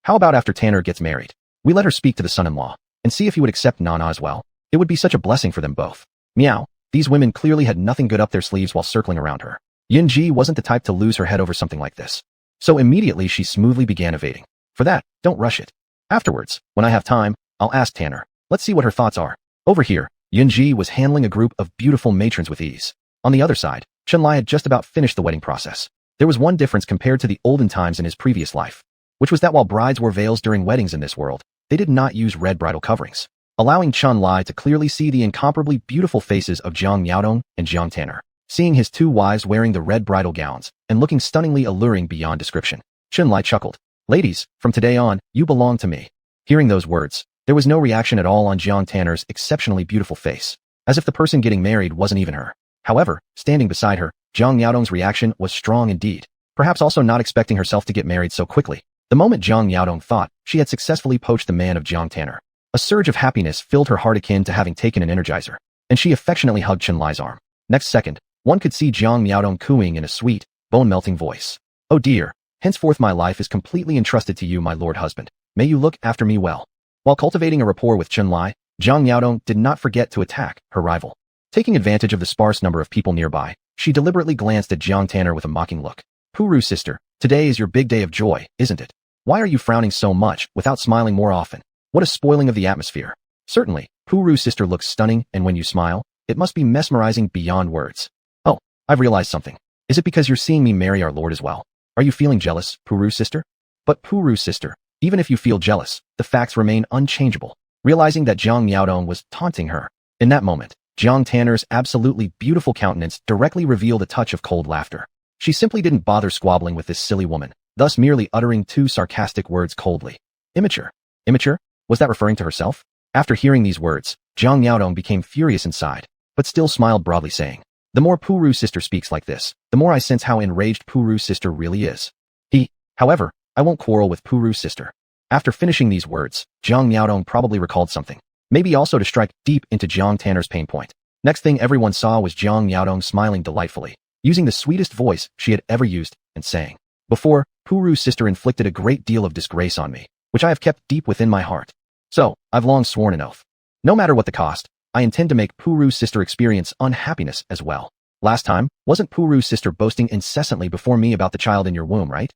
How about after Tanner gets married, we let her speak to the son-in-law and see if he would accept Nana as well? It would be such a blessing for them both." Meow. These women clearly had nothing good up their sleeves while circling around her. Yunji wasn't the type to lose her head over something like this. So immediately she smoothly began evading. For that, don't rush it. Afterwards, when I have time, I'll ask Tanner. Let's see what her thoughts are. Over here, Yunji was handling a group of beautiful matrons with ease. On the other side, Chun Li had just about finished the wedding process. There was one difference compared to the olden times in his previous life, which was that while brides wore veils during weddings in this world, they did not use red bridal coverings, allowing Chun Li to clearly see the incomparably beautiful faces of Zhang Miaodong and Jiang Tanner. Seeing his two wives wearing the red bridal gowns and looking stunningly alluring beyond description, Chun Li chuckled. Ladies, from today on, you belong to me. Hearing those words, there was no reaction at all on Jiang Tanner's exceptionally beautiful face, as if the person getting married wasn't even her. However, standing beside her, Zhang Miaodong's reaction was strong indeed, perhaps also not expecting herself to get married so quickly. The moment Zhang Miaodong thought she had successfully poached the man of Jiang Tanner, a surge of happiness filled her heart akin to having taken an energizer, and she affectionately hugged Chun Li's arm. Next second, one could see Zhang Miaodong cooing in a sweet, bone-melting voice. "Oh dear, henceforth my life is completely entrusted to you, my lord husband. May you look after me well." While cultivating a rapport with Chun Li, Zhang Miaodong did not forget to attack her rival. Taking advantage of the sparse number of people nearby, she deliberately glanced at Jiang Tanner with a mocking look. "Puru sister, today is your big day of joy, isn't it? Why are you frowning so much without smiling more often? What a spoiling of the atmosphere." Certainly, Puru sister looks stunning, and when you smile, it must be mesmerizing beyond words. "Oh, I've realized something. Is it because you're seeing me marry our lord as well? Are you feeling jealous, Puru sister?" But Puru sister, even if you feel jealous, the facts remain unchangeable. Realizing that Zhang Miaodong was taunting her, in that moment, Jiang Tanner's absolutely beautiful countenance directly revealed a touch of cold laughter. She simply didn't bother squabbling with this silly woman, thus merely uttering two sarcastic words coldly. Immature. Immature? Was that referring to herself? After hearing these words, Zhang Miaodong became furious inside, but still smiled broadly saying, "The more Puru's sister speaks like this, the more I sense how enraged Puru's sister really is." However, I won't quarrel with Puru's sister. After finishing these words, Zhang Miaodong probably recalled something, maybe also to strike deep into Jiang Tanner's pain point. Next thing everyone saw was Zhang Miaodong smiling delightfully, using the sweetest voice she had ever used, and saying, "Before, Puru's sister inflicted a great deal of disgrace on me, which I have kept deep within my heart. So, I've long sworn an oath. No matter what the cost, I intend to make Puru's sister experience unhappiness as well. Last time, wasn't Puru's sister boasting incessantly before me about the child in your womb, right?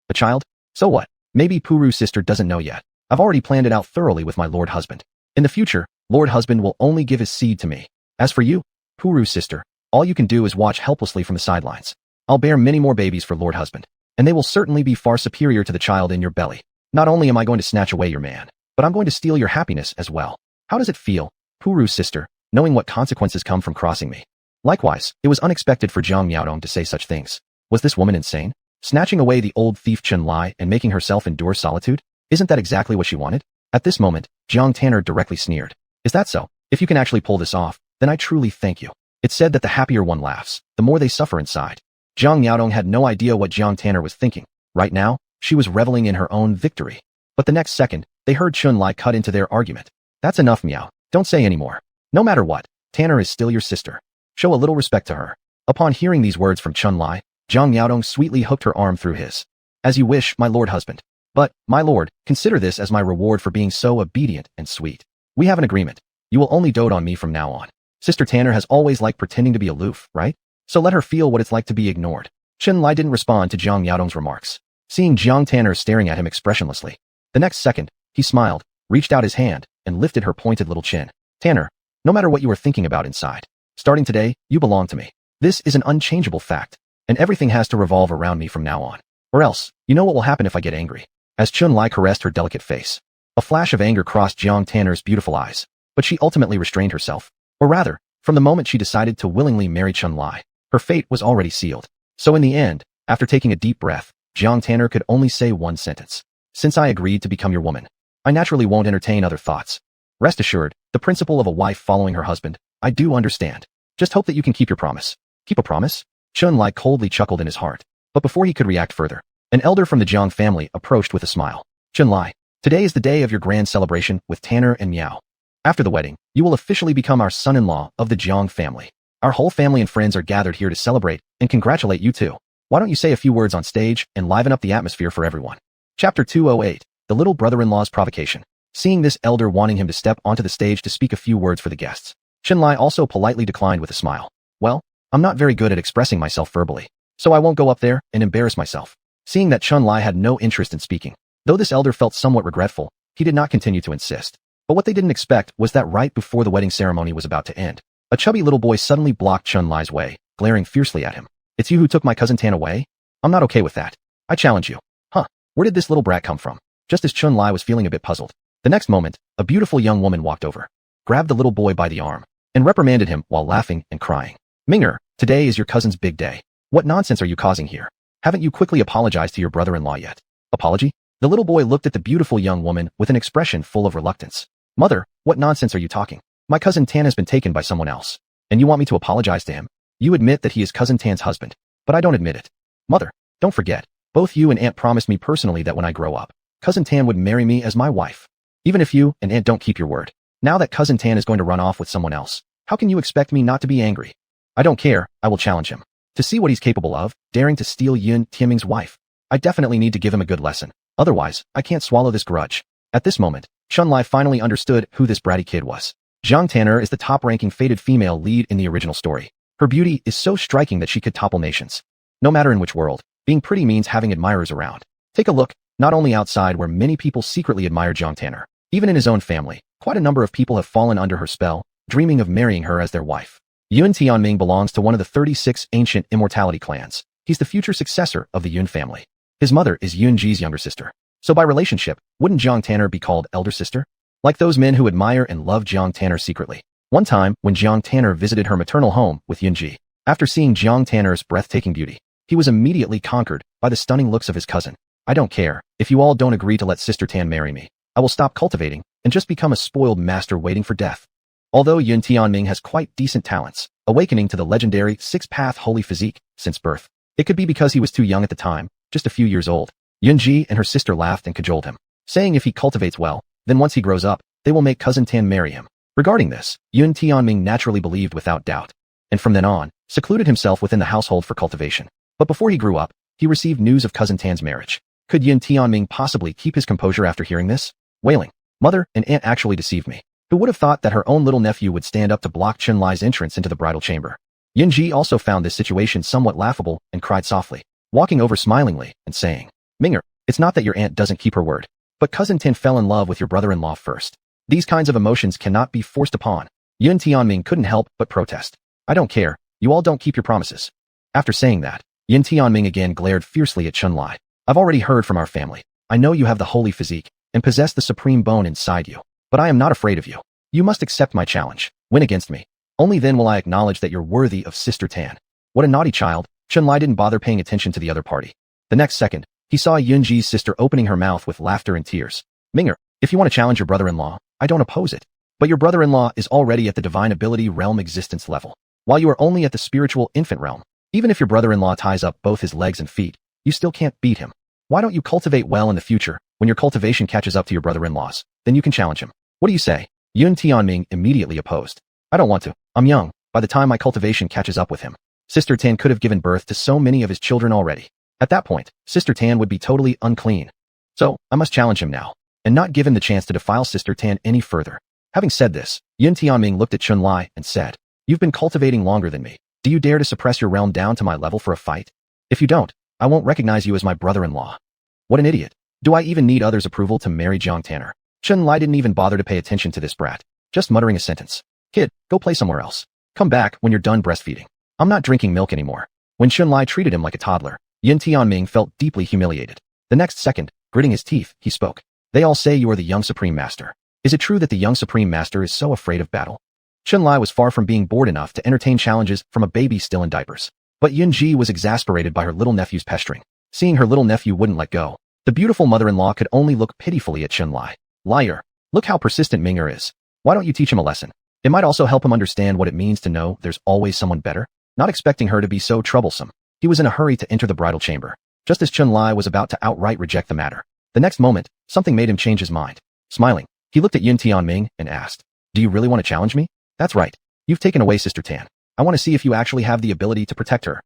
A child? So what? Maybe Puru's sister doesn't know yet. I've already planned it out thoroughly with my lord husband. In the future, Lord husband will only give his seed to me. As for you, Puru's sister, all you can do is watch helplessly from the sidelines. I'll bear many more babies for Lord husband, and they will certainly be far superior to the child in your belly. Not only am I going to snatch away your man, but I'm going to steal your happiness as well. How does it feel, Puru's sister, knowing what consequences come from crossing me? Likewise, it was unexpected for Zhang Miaodong to say such things. Was this woman insane? Snatching away the old thief Chun-Lai and making herself endure solitude? Isn't that exactly what she wanted? At this moment, Jiang Tanner directly sneered. Is that so? If you can actually pull this off, then I truly thank you. It's said that the happier one laughs, the more they suffer inside. Zhang Miaodong had no idea what Jiang Tanner was thinking. Right now, she was reveling in her own victory. But the next second, they heard Chun-Lai cut into their argument. That's enough, Miao. Don't say any more. No matter what, Tanner is still your sister. Show a little respect to her. Upon hearing these words from Chun-Lai, Zhang Miaodong sweetly hooked her arm through his. As you wish, my lord husband. But, my lord, consider this as my reward for being so obedient and sweet. We have an agreement. You will only dote on me from now on. Sister Tanner has always liked pretending to be aloof, right? So let her feel what it's like to be ignored. Chun-Lai didn't respond to Zhang Miaodong's remarks, seeing Jiang Tanner staring at him expressionlessly. The next second, he smiled, reached out his hand, and lifted her pointed little chin. Tanner, no matter what you are thinking about inside, starting today, you belong to me. This is an unchangeable fact, and everything has to revolve around me from now on. Or else, you know what will happen if I get angry. As Chun-Lai caressed her delicate face, a flash of anger crossed Jiang Tanner's beautiful eyes, but she ultimately restrained herself. Or rather, from the moment she decided to willingly marry Chun-Lai, her fate was already sealed. So in the end, after taking a deep breath, Jiang Tanner could only say one sentence. Since I agreed to become your woman, I naturally won't entertain other thoughts. Rest assured, the principle of a wife following her husband, I do understand. Just hope that you can keep your promise. Keep a promise? Chun-Lai coldly chuckled in his heart. But before he could react further, an elder from the Jiang family approached with a smile. Chun-Lai, today is the day of your grand celebration with Tanner and Miao. After the wedding, you will officially become our son-in-law of the Jiang family. Our whole family and friends are gathered here to celebrate and congratulate you too. Why don't you say a few words on stage and liven up the atmosphere for everyone? Chapter 208, The Little Brother-in-Law's Provocation. Seeing this elder wanting him to step onto the stage to speak a few words for the guests, Chun-Lai also politely declined with a smile. Well, I'm not very good at expressing myself verbally, so I won't go up there and embarrass myself. Seeing that Chun-Lai had no interest in speaking, though this elder felt somewhat regretful, he did not continue to insist. But what they didn't expect was that right before the wedding ceremony was about to end, a chubby little boy suddenly blocked Chun-Lai's way, glaring fiercely at him. It's you who took my cousin Tan away? I'm not okay with that. I challenge you. Huh, where did this little brat come from? Just as Chun-Lai was feeling a bit puzzled, the next moment, a beautiful young woman walked over, grabbed the little boy by the arm, and reprimanded him while laughing and crying. Ming'er, today is your cousin's big day. What nonsense are you causing here? Haven't you quickly apologized to your brother-in-law yet? Apology? The little boy looked at the beautiful young woman with an expression full of reluctance. Mother, what nonsense are you talking? My cousin Tan has been taken by someone else, and you want me to apologize to him? You admit that he is cousin Tan's husband, but I don't admit it. Mother, don't forget, both you and Aunt promised me personally that when I grow up, cousin Tan would marry me as my wife. Even if you and Aunt don't keep your word, now that cousin Tan is going to run off with someone else, how can you expect me not to be angry? I don't care, I will challenge him. To see what he's capable of, daring to steal Ye Tianming's wife. I definitely need to give him a good lesson. Otherwise, I can't swallow this grudge. At this moment, Chun-Lai finally understood who this bratty kid was. Jiang Tanner is the top-ranking fated female lead in the original story. Her beauty is so striking that she could topple nations. No matter in which world, being pretty means having admirers around. Take a look, not only outside where many people secretly admire Jiang Tanner, even in his own family, quite a number of people have fallen under her spell, dreaming of marrying her as their wife. Ye Tianming belongs to one of the 36 ancient immortality clans. He's the future successor of the Yun family. His mother is Yunji's younger sister. So by relationship, wouldn't Jiang Tanner be called elder sister? Like those men who admire and love Jiang Tanner secretly. One time, when Jiang Tanner visited her maternal home with Yunji, after seeing Jiang Tanner's breathtaking beauty, he was immediately conquered by the stunning looks of his cousin. I don't care, if you all don't agree to let Sister Tan marry me, I will stop cultivating and just become a spoiled master waiting for death. Although Ye Tianming has quite decent talents, awakening to the legendary six-path holy physique since birth, it could be because he was too young at the time, just a few years old. Yunji and her sister laughed and cajoled him, saying if he cultivates well, then once he grows up, they will make cousin Tan marry him. Regarding this, Ye Tianming naturally believed without doubt, and from then on, secluded himself within the household for cultivation. But before he grew up, he received news of cousin Tan's marriage. Could Ye Tianming possibly keep his composure after hearing this? Wailing, mother and aunt actually deceived me. Who would have thought that her own little nephew would stand up to block Chun-Lai's entrance into the bridal chamber? Yunji also found this situation somewhat laughable and cried softly, walking over smilingly and saying, Ming'er, it's not that your aunt doesn't keep her word, but cousin Tan fell in love with your brother-in-law first. These kinds of emotions cannot be forced upon. Ye Tian couldn't help but protest. I don't care. You all don't keep your promises. After saying that, Ye Tian again glared fiercely at Chun-Li. I've already heard from our family. I know you have the holy physique and possess the supreme bone inside you, but I am not afraid of you. You must accept my challenge. Win against me. Only then will I acknowledge that you're worthy of Sister Tan. What a naughty child. Chun-Li didn't bother paying attention to the other party. The next second, he saw Yunji's sister opening her mouth with laughter and tears. Ming'er, if you want to challenge your brother-in-law, I don't oppose it. But your brother-in-law is already at the divine ability realm existence level, while you are only at the spiritual infant realm. Even if your brother-in-law ties up both his legs and feet, you still can't beat him. Why don't you cultivate well in the future? When your cultivation catches up to your brother-in-law's, then you can challenge him. What do you say? Ye Tian immediately opposed. I don't want to. I'm young. By the time my cultivation catches up with him, Sister Tan could have given birth to so many of his children already. At that point, Sister Tan would be totally unclean. So, I must challenge him now, and not give him the chance to defile Sister Tan any further. Having said this, Ye Tian looked at Chun-Li and said, You've been cultivating longer than me. Do you dare to suppress your realm down to my level for a fight? If you don't, I won't recognize you as my brother-in-law. What an idiot. Do I even need others' approval to marry Jang Tanner? Chun-Li didn't even bother to pay attention to this brat, just muttering a sentence. Kid, go play somewhere else. Come back when you're done breastfeeding. I'm not drinking milk anymore. When Chun-Li treated him like a toddler, Ye Tian felt deeply humiliated. The next second, gritting his teeth, he spoke. They all say you are the young Supreme Master. Is it true that the young Supreme Master is so afraid of battle? Chun-Li was far from being bored enough to entertain challenges from a baby still in diapers. But Yunji was exasperated by her little nephew's pestering. Seeing her little nephew wouldn't let go, the beautiful mother-in-law could only look pitifully at Chun-Li. Liar. Look how persistent Ming'er is. Why don't you teach him a lesson? It might also help him understand what it means to know there's always someone better. Not expecting her to be so troublesome, he was in a hurry to enter the bridal chamber, just as Chun-Li was about to outright reject the matter. The next moment, something made him change his mind. Smiling, he looked at Ye Tian and asked, Do you really want to challenge me? That's right. You've taken away Sister Tan. I want to see if you actually have the ability to protect her.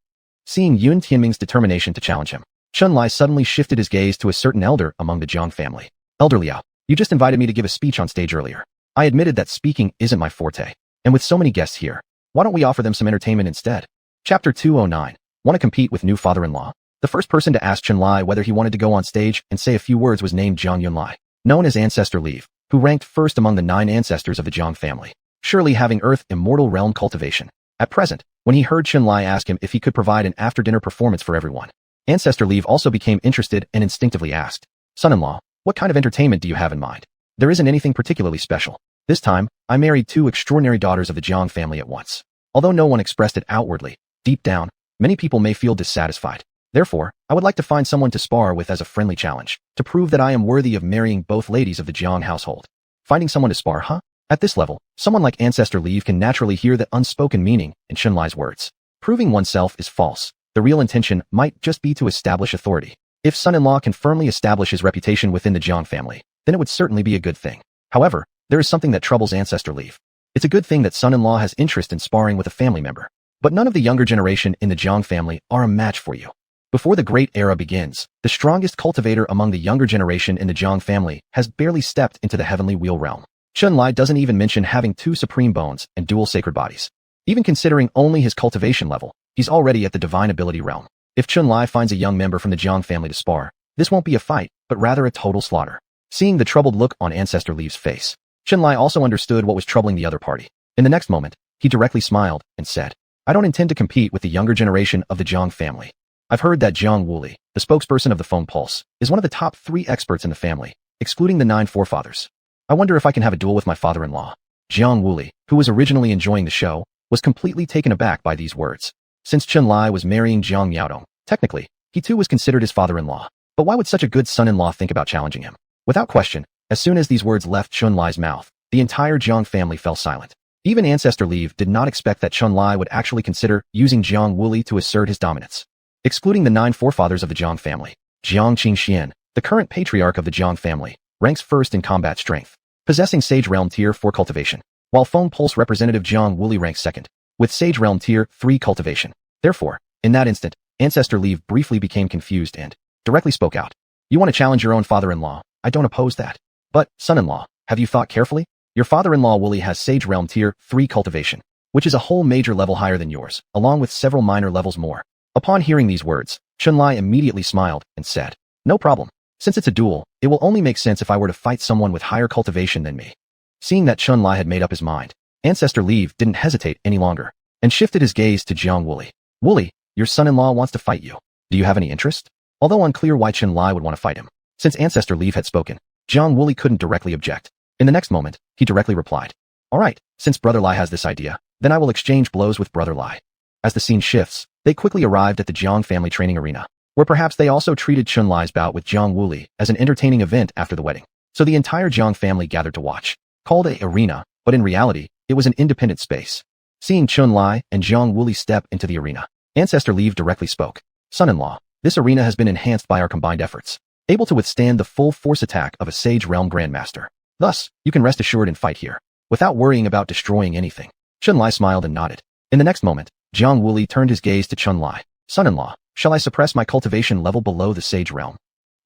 Seeing Ye Tian's determination to challenge him, Chun-Li suddenly shifted his gaze to a certain elder among the Jang family. Elder Liao, you just invited me to give a speech on stage earlier. I admitted that speaking isn't my forte. And with so many guests here, why don't we offer them some entertainment instead? Chapter 209. Want to compete with new father-in-law? The first person to ask Chun-Li whether he wanted to go on stage and say a few words was named Zhang Yunlai, known as Ancestor Leave, who ranked first among the 9 ancestors of the Zhang family, surely having Earth Immortal Realm cultivation. At present, when he heard Chun-Li ask him if he could provide an after-dinner performance for everyone, Ancestor Leave also became interested and instinctively asked, Son-in-law, what kind of entertainment do you have in mind? There isn't anything particularly special. This time, I married 2 extraordinary daughters of the Zhang family at once. Although no one expressed it outwardly, deep down, many people may feel dissatisfied. Therefore, I would like to find someone to spar with as a friendly challenge, to prove that I am worthy of marrying both ladies of the Zhang household. Finding someone to spar, huh? At this level, someone like Ancestor Leave can naturally hear the unspoken meaning in Chun-Li's words. Proving oneself is false. The real intention might just be to establish authority. If son-in-law can firmly establish his reputation within the Zhang family, then it would certainly be a good thing. However, there is something that troubles Ancestor Leave. It's a good thing that son-in-law has interest in sparring with a family member. But none of the younger generation in the Zhang family are a match for you. Before the Great Era begins, the strongest cultivator among the younger generation in the Zhang family has barely stepped into the heavenly wheel realm. Chun-Li doesn't even mention having 2 supreme bones and dual sacred bodies. Even considering only his cultivation level, he's already at the divine ability realm. If Chun-Li finds a young member from the Zhang family to spar, this won't be a fight, but rather a total slaughter. Seeing the troubled look on Ancestor Leave's face, Chun-Li also understood what was troubling the other party. In the next moment, he directly smiled and said, I don't intend to compete with the younger generation of the Zhang family. I've heard that Zhang Wuli, the spokesperson of the Phone Pulse, is one of the top 3 experts in the family, excluding the 9 forefathers. I wonder if I can have a duel with my father-in-law. Zhang Wuli, who was originally enjoying the show, was completely taken aback by these words. Since Chun-Li was marrying Zhang Yaodong, technically, he too was considered his father-in-law. But why would such a good son-in-law think about challenging him? Without question, as soon as these words left Chun-Li's mouth, the entire Zhang family fell silent. Even Ancestor Leave did not expect that Chun-Li would actually consider using Zhang Wuli to assert his dominance. Excluding the 9 forefathers of the Zhang family, Jiang Qingxian, the current patriarch of the Zhang family, ranks first in combat strength, possessing Sage Realm Tier 4 cultivation, while Phone Pulse representative Zhang Wuli ranks second, with Sage Realm Tier 3 cultivation. Therefore, in that instant, Ancestor Leave briefly became confused and directly spoke out. You want to challenge your own father-in-law? I don't oppose that. But, son-in-law, have you thought carefully? Your father-in-law Wuli has Sage Realm Tier 3 cultivation, which is a whole major level higher than yours, along with several minor levels more. Upon hearing these words, Chun-Li immediately smiled and said, No problem. Since it's a duel, it will only make sense if I were to fight someone with higher cultivation than me. Seeing that Chun Lai had made up his mind, Ancestor Leave didn't hesitate any longer and shifted his gaze to Jiang Wooly. Wooly, your son-in-law wants to fight you. Do you have any interest? Although unclear why Chun Lai would want to fight him, since Ancestor Leave had spoken, Jiang Wooly couldn't directly object. In the next moment, he directly replied, all right, since Brother Lai has this idea, then I will exchange blows with Brother Lai. As the scene shifts, they quickly arrived at the Jiang family training arena, where perhaps they also treated Chun Lai's bout with Jiang Wooly as an entertaining event after the wedding. So the entire Jiang family gathered to watch, called a arena, but in reality, it was an independent space. Seeing Chun Lai and Jiang Wooly step into the arena, Ancestor Leave directly spoke. Son-in-law, this arena has been enhanced by our combined efforts, able to withstand the full force attack of a Sage Realm Grandmaster. Thus, you can rest assured and fight here, without worrying about destroying anything. Chun Lai smiled and nodded. In the next moment, Jiang Wooly turned his gaze to Chun Lai. Son-in-law, shall I suppress my cultivation level below the Sage Realm?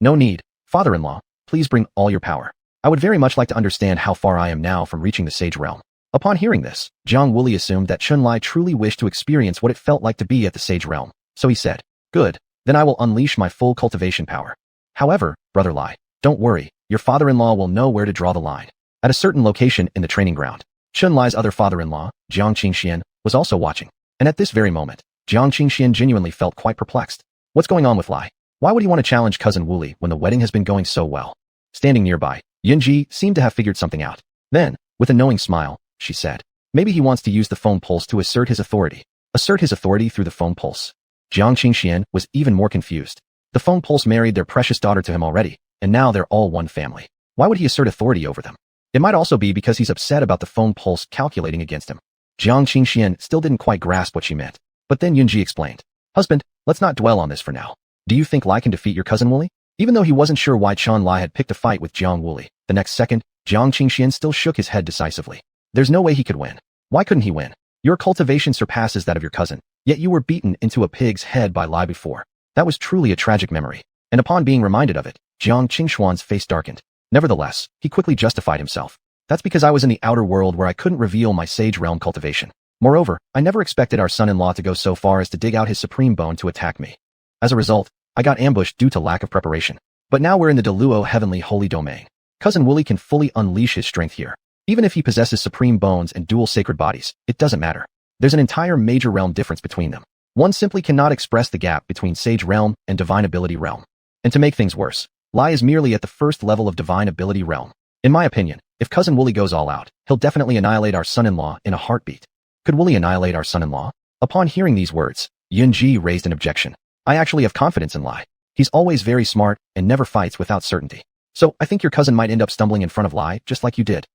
No need. Father-in-law, please bring all your power. I would very much like to understand how far I am now from reaching the Sage Realm. Upon hearing this, Jiang Wooly assumed that Chun Lai truly wished to experience what it felt like to be at the Sage Realm. So he said, good, then I will unleash my full cultivation power. However, Brother Lai, don't worry, your father-in-law will know where to draw the line. At a certain location in the training ground, Chun Lai's other father-in-law, Jiang Qingxian, was also watching. And at this very moment, Jiang Qingxian genuinely felt quite perplexed. What's going on with Lai? Why would he want to challenge cousin Wooly when the wedding has been going so well? Standing nearby, Yunji seemed to have figured something out. Then, with a knowing smile, she said, maybe he wants to use the phone pulse to assert his authority. Assert his authority through the phone pulse. Jiang Qingxian was even more confused. The phone pulse married their precious daughter to him already, and now they're all one family. Why would he assert authority over them? It might also be because he's upset about the phone pulse calculating against him. Jiang Qingxian still didn't quite grasp what she meant. But then Yunji explained, husband, let's not dwell on this for now. Do you think Lai can defeat your cousin Wooly? Even though he wasn't sure why Chun Lai had picked a fight with Jiang Wooly, the next second, Jiang Qingxian still shook his head decisively. There's no way he could win. Why couldn't he win? Your cultivation surpasses that of your cousin, yet you were beaten into a pig's head by Lai before. That was truly a tragic memory. And upon being reminded of it, Jiang Qingxuan's face darkened. Nevertheless, he quickly justified himself. That's because I was in the outer world where I couldn't reveal my Sage Realm cultivation. Moreover, I never expected our son-in-law to go so far as to dig out his supreme bone to attack me. As a result, I got ambushed due to lack of preparation. But now we're in the Deluo Heavenly Holy Domain. Cousin Wooly can fully unleash his strength here. Even if he possesses supreme bones and dual sacred bodies, it doesn't matter. There's an entire major realm difference between them. One simply cannot express the gap between Sage Realm and Divine Ability Realm. And to make things worse, Lai is merely at the first level of Divine Ability Realm. In my opinion, if Cousin Wooly goes all out, he'll definitely annihilate our son-in-law in a heartbeat. Could Wooly annihilate our son-in-law? Upon hearing these words, Yunji raised an objection. I actually have confidence in Lai. He's always very smart and never fights without certainty. So I think your cousin might end up stumbling in front of Lai just like you did.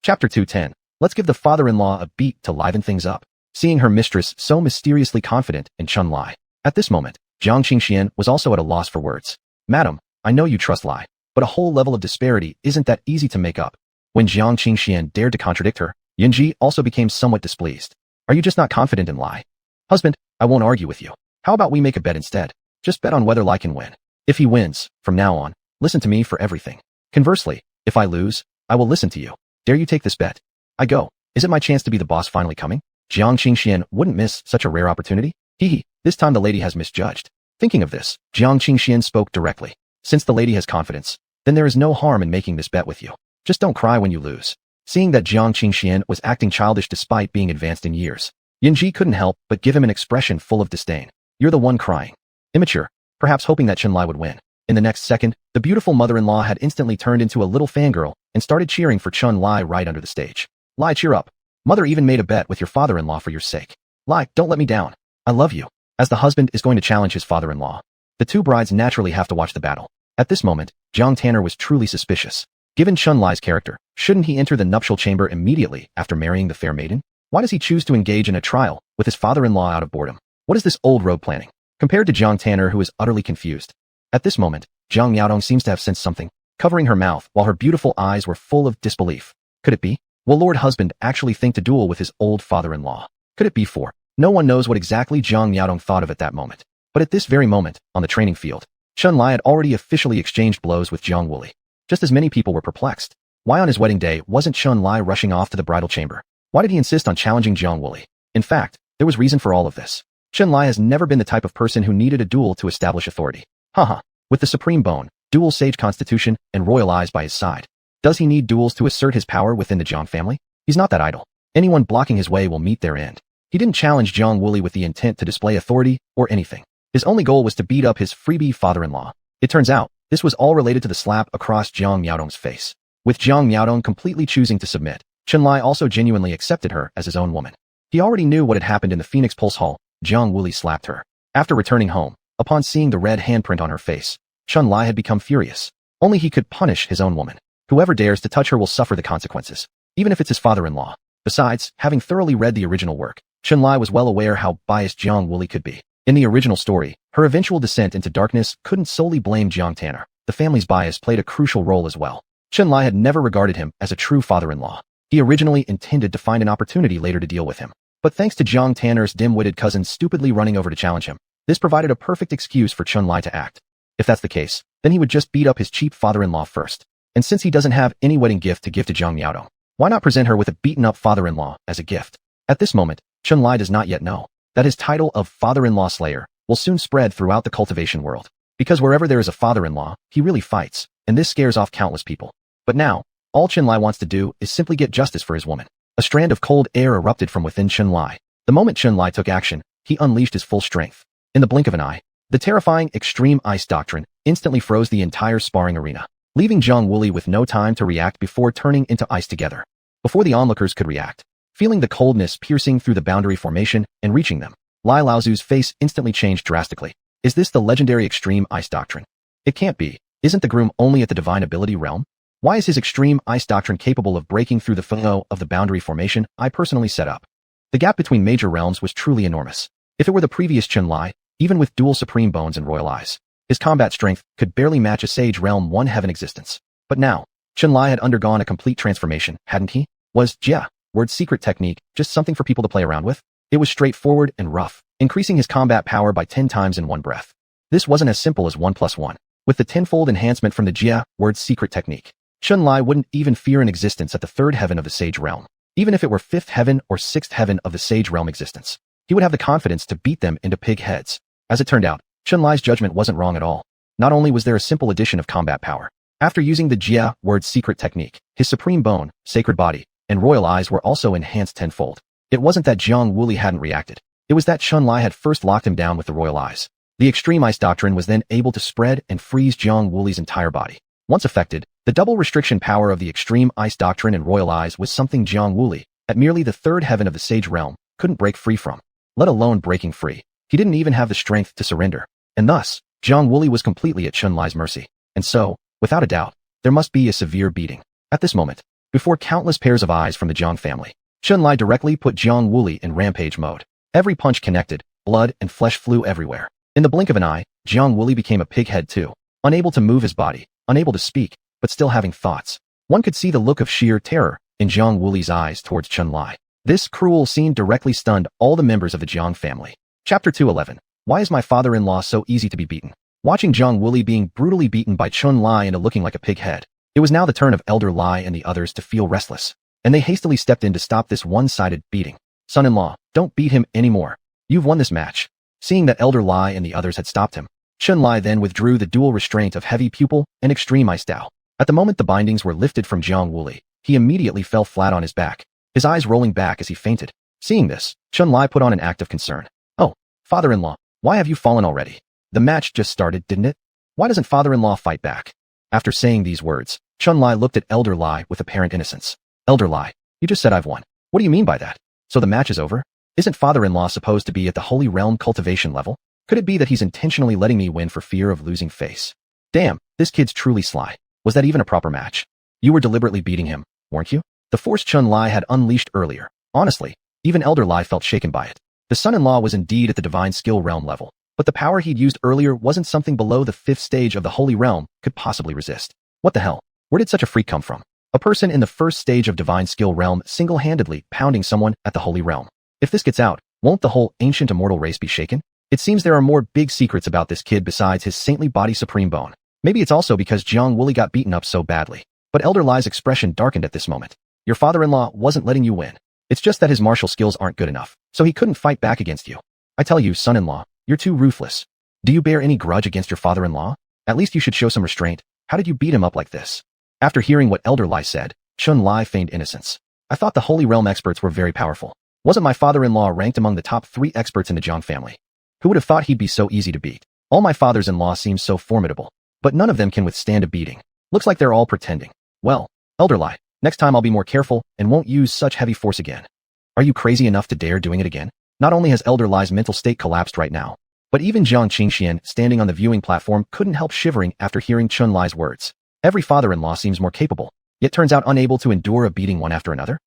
Chapter 210. Let's give the father-in-law a beat to liven things up. Seeing her mistress so mysteriously confident in Chun Lai. At this moment, Jiang Qingxian was also at a loss for words. Madam, I know you trust Lai, but a whole level of disparity isn't that easy to make up. When Jiang Qingxian dared to contradict her, Yunji also became somewhat displeased. Are you just not confident in Lai? Husband, I won't argue with you. How about we make a bet instead? Just bet on whether Lai can win. If he wins, from now on, listen to me for everything. Conversely, if I lose, I will listen to you. Dare you take this bet? I go. Is it my chance to be the boss finally coming? Jiang Qingxian wouldn't miss such a rare opportunity. Hee, this time the lady has misjudged. Thinking of this, Jiang Qingxian spoke directly. Since the lady has confidence, then there is no harm in making this bet with you. Just don't cry when you lose. Seeing that Jiang Qingxian was acting childish despite being advanced in years, Yunji couldn't help but give him an expression full of disdain. You're the one crying. Immature, perhaps hoping that Chun Lai would win. In the next second, the beautiful mother-in-law had instantly turned into a little fangirl and started cheering for Chun Lai right under the stage. Lai, cheer up. Mother even made a bet with your father-in-law for your sake. Lai, don't let me down. I love you. As the husband is going to challenge his father-in-law, the two brides naturally have to watch the battle. At this moment, Zhang Tanner was truly suspicious. Given Chun Lai's character, shouldn't he enter the nuptial chamber immediately after marrying the fair maiden? Why does he choose to engage in a trial with his father-in-law out of boredom? What is this old road planning? Compared to Zhang Tanner, who is utterly confused. At this moment, Zhang Yaodong seems to have sensed something, covering her mouth while her beautiful eyes were full of disbelief. Could it be? Will Lord Husband actually think to duel with his old father-in-law? Could it be for? No one knows what exactly Zhang Yaodong thought of at that moment. But at this very moment, on the training field, Chun Lai had already officially exchanged blows with Jiang Wooly. Just as many people were perplexed. Why on his wedding day wasn't Chun Lai rushing off to the bridal chamber? Why did he insist on challenging Jiang Wooly? In fact, there was reason for all of this. Chun Lai has never been the type of person who needed a duel to establish authority. Haha. With the supreme bone, dual sage constitution, and royal eyes by his side, Does he need duels to assert his power within the Jang family? He's not that idle. Anyone blocking his way will meet their end. He didn't challenge Zhang Wuli with the intent to display authority or anything. His only goal was to beat up his freebie father-in-law. It turns out, this was all related to the slap across Jiang Miaodong's face. With Jiang Miaodong completely choosing to submit, Chunlai also genuinely accepted her as his own woman. He already knew what had happened in the Phoenix Pulse Hall. Zhang Wuli slapped her. After returning home, upon seeing the red handprint on her face, Chunlai had become furious. Only he could punish his own woman. Whoever dares to touch her will suffer the consequences, even if it's his father-in-law. Besides, having thoroughly read the original work, Chunlai was well aware how biased Jiang Wuli could be. In the original story, her eventual descent into darkness couldn't solely blame Jiang Tanner. The family's bias played a crucial role as well. Chunlai had never regarded him as a true father-in-law. He originally intended to find an opportunity later to deal with him. But thanks to Jiang Tanner's dim-witted cousin stupidly running over to challenge him, this provided a perfect excuse for Chunlai to act. If that's the case, then he would just beat up his cheap father-in-law first. And since he doesn't have any wedding gift to give to Jiang Miaodong, why not present her with a beaten-up father-in-law as a gift? At this moment, Chunlai does not yet know that his title of father-in-law slayer will soon spread throughout the cultivation world. Because wherever there is a father-in-law, he really fights, and this scares off countless people. But now, all Chunlai wants to do is simply get justice for his woman. A strand of cold air erupted from within Chunlai. The moment Chunlai took action, he unleashed his full strength. In the blink of an eye, the terrifying extreme ice doctrine instantly froze the entire sparring arena, leaving Zhang Wuli with no time to react before turning into ice together. Before the onlookers could react, feeling the coldness piercing through the boundary formation and reaching them, Lai Laozu's face instantly changed drastically. Is this the legendary extreme ice doctrine? It can't be. Isn't the groom only at the divine ability realm? Why is his extreme ice doctrine capable of breaking through the flow of the boundary formation I personally set up? The gap between major realms was truly enormous. If it were the previous Chunlai, even with dual supreme bones and royal eyes, his combat strength could barely match a sage realm 1 heaven existence. But now, Chunlai had undergone a complete transformation, hadn't he? Was Jia word's secret technique just something for people to play around with? It was straightforward and rough, increasing his combat power by 10 times in one breath. This wasn't as simple as 1+1. With the tenfold enhancement from the Jia word's secret technique, Chunlai wouldn't even fear an existence at the 3rd heaven of the sage realm. Even if it were 5th heaven or 6th heaven of the sage realm existence, he would have the confidence to beat them into pig heads. As it turned out, Chunlai's judgment wasn't wrong at all. Not only was there a simple addition of combat power, after using the Jia word's secret technique, his supreme bone, sacred body, and royal eyes were also enhanced tenfold. It wasn't that Jiang Wuli hadn't reacted. It was that Chunlai had first locked him down with the royal eyes. The extreme ice doctrine was then able to spread and freeze Jiang Wuli's entire body. Once affected, the double restriction power of the extreme ice doctrine and royal eyes was something Jiang Wuli, at merely the 3rd heaven of the sage realm, couldn't break free from, let alone breaking free. He didn't even have the strength to surrender. And thus, Jiang Wuli was completely at Chunlai's mercy. And so, without a doubt, there must be a severe beating. At this moment, before countless pairs of eyes from the Jiang family, Chunlai directly put Jiang Wuli in rampage mode. Every punch connected, blood and flesh flew everywhere. In the blink of an eye, Jiang Wuli became a pighead too, unable to move his body, unable to speak, but still having thoughts. One could see the look of sheer terror in Jiang Wuli's eyes towards Chunlai. This cruel scene directly stunned all the members of the Jiang family. Chapter 211. Why is my father-in-law so easy to be beaten? Watching Jiang Wuli being brutally beaten by Chunlai into looking like a pighead, it was now the turn of Elder Lai and the others to feel restless, and they hastily stepped in to stop this one-sided beating. Son-in-law, don't beat him anymore. You've won this match. Seeing that Elder Lai and the others had stopped him, Chunlai then withdrew the dual restraint of heavy pupil and extreme ice Dao. At the moment the bindings were lifted from Jiang Wuli, he immediately fell flat on his back, his eyes rolling back as he fainted. Seeing this, Chunlai put on an act of concern. Oh, father-in-law, why have you fallen already? The match just started, didn't it? Why doesn't father-in-law fight back? After saying these words, Chunlai looked at Elder Lai with apparent innocence. Elder Lai, you just said I've won. What do you mean by that? So the match is over? Isn't father-in-law supposed to be at the Holy Realm cultivation level? Could it be that he's intentionally letting me win for fear of losing face? Damn, this kid's truly sly. Was that even a proper match? You were deliberately beating him, weren't you? The force Chunlai had unleashed earlier. Honestly, even Elder Lai felt shaken by it. The son-in-law was indeed at the divine skill realm level, but the power he'd used earlier wasn't something below the 5th stage of the Holy Realm could possibly resist. What the hell? Where did such a freak come from? A person in the 1st stage of divine skill realm single-handedly pounding someone at the Holy Realm. If this gets out, won't the whole ancient immortal race be shaken? It seems there are more big secrets about this kid besides his saintly body supreme bone. Maybe it's also because Jiang Wuli got beaten up so badly. But Elder Lai's expression darkened at this moment. Your father-in-law wasn't letting you win. It's just that his martial skills aren't good enough, so he couldn't fight back against you. I tell you, son-in-law, you're too ruthless. Do you bear any grudge against your father-in-law? At least you should show some restraint. How did you beat him up like this? After hearing what Elder Lai said, Chun Lai feigned innocence. I thought the Holy Realm experts were very powerful. Wasn't my father-in-law ranked among the top 3 experts in the Jang family? Who would have thought he'd be so easy to beat? All my fathers-in-law seem so formidable, but none of them can withstand a beating. Looks like they're all pretending. Well, Elder Lai, next time I'll be more careful and won't use such heavy force again. Are you crazy enough to dare doing it again? Not only has Elder Lai's mental state collapsed right now, but even Jiang Qingxian, standing on the viewing platform, couldn't help shivering after hearing Chun Lai's words. Every father-in-law seems more capable, yet turns out unable to endure a beating one after another?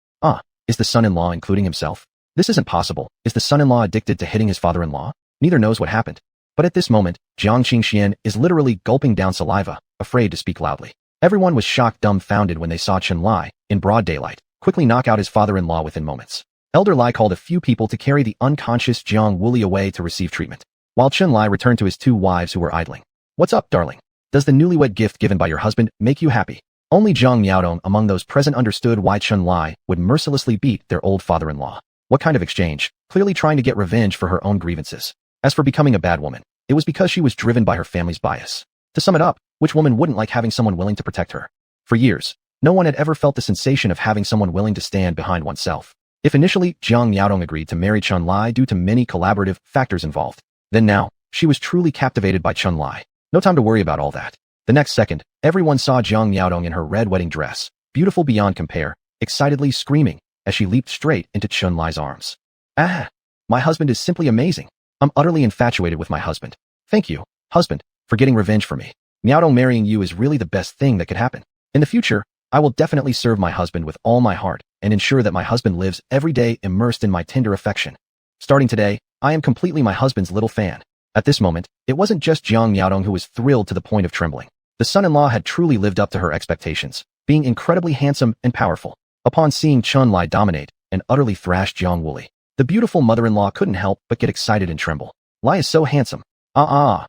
Is the son-in-law including himself? This isn't possible. Is the son-in-law addicted to hitting his father-in-law? Neither knows what happened. But at this moment, Jiang Qingxian is literally gulping down saliva, afraid to speak loudly. Everyone was shocked dumbfounded when they saw Chun Lai, in broad daylight, quickly knock out his father-in-law within moments. Elder Lai called a few people to carry the unconscious Jiang Wuli away to receive treatment, while Chun Lai returned to his 2 wives who were idling. What's up, darling? Does the newlywed gift given by your husband make you happy? Only Zhang Miaodong among those present understood why Chun Lai would mercilessly beat their old father-in-law. What kind of exchange? Clearly trying to get revenge for her own grievances. As for becoming a bad woman, it was because she was driven by her family's bias. To sum it up, which woman wouldn't like having someone willing to protect her? For years, no one had ever felt the sensation of having someone willing to stand behind oneself. If initially Zhang Miaodong agreed to marry Chun Lai due to many collaborative factors involved, then now, she was truly captivated by Chun Lai. No time to worry about all that. The next second, everyone saw Zhang Miaodong in her red wedding dress, beautiful beyond compare, excitedly screaming as she leaped straight into Chun Lai's arms. My husband is simply amazing. I'm utterly infatuated with my husband. Thank you, husband, for getting revenge for me. Miaodong marrying you is really the best thing that could happen. In the future, I will definitely serve my husband with all my heart and ensure that my husband lives every day immersed in my tender affection. Starting today, I am completely my husband's little fan. At this moment, it wasn't just Zhang Miaodong who was thrilled to the point of trembling. The son-in-law had truly lived up to her expectations, being incredibly handsome and powerful. Upon seeing Chun Lai dominate and utterly thrash Jiang Wuli, the beautiful mother-in-law couldn't help but get excited and tremble. Lai is so handsome.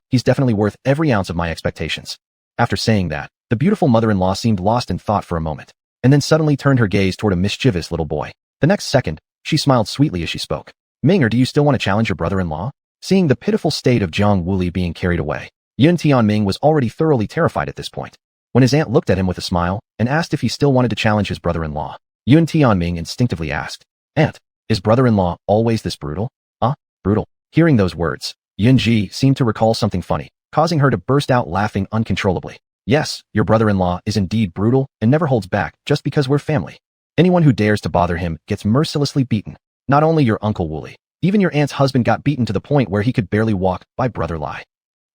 He's definitely worth every ounce of my expectations. After saying that, the beautiful mother-in-law seemed lost in thought for a moment, and then suddenly turned her gaze toward a mischievous little boy. The next second, she smiled sweetly as she spoke. Ming, do you still want to challenge your brother-in-law? Seeing the pitiful state of Jiang Wuli being carried away, Ye Tian was already thoroughly terrified at this point. When his aunt looked at him with a smile and asked if he still wanted to challenge his brother-in-law, Ye Tian instinctively asked, "Aunt, is brother-in-law always this brutal?" Brutal. Hearing those words, Yunji seemed to recall something funny, causing her to burst out laughing uncontrollably. Yes, your brother-in-law is indeed brutal and never holds back just because we're family. Anyone who dares to bother him gets mercilessly beaten. Not only your Uncle Wooly, even your aunt's husband got beaten to the point where he could barely walk by Brother Lai.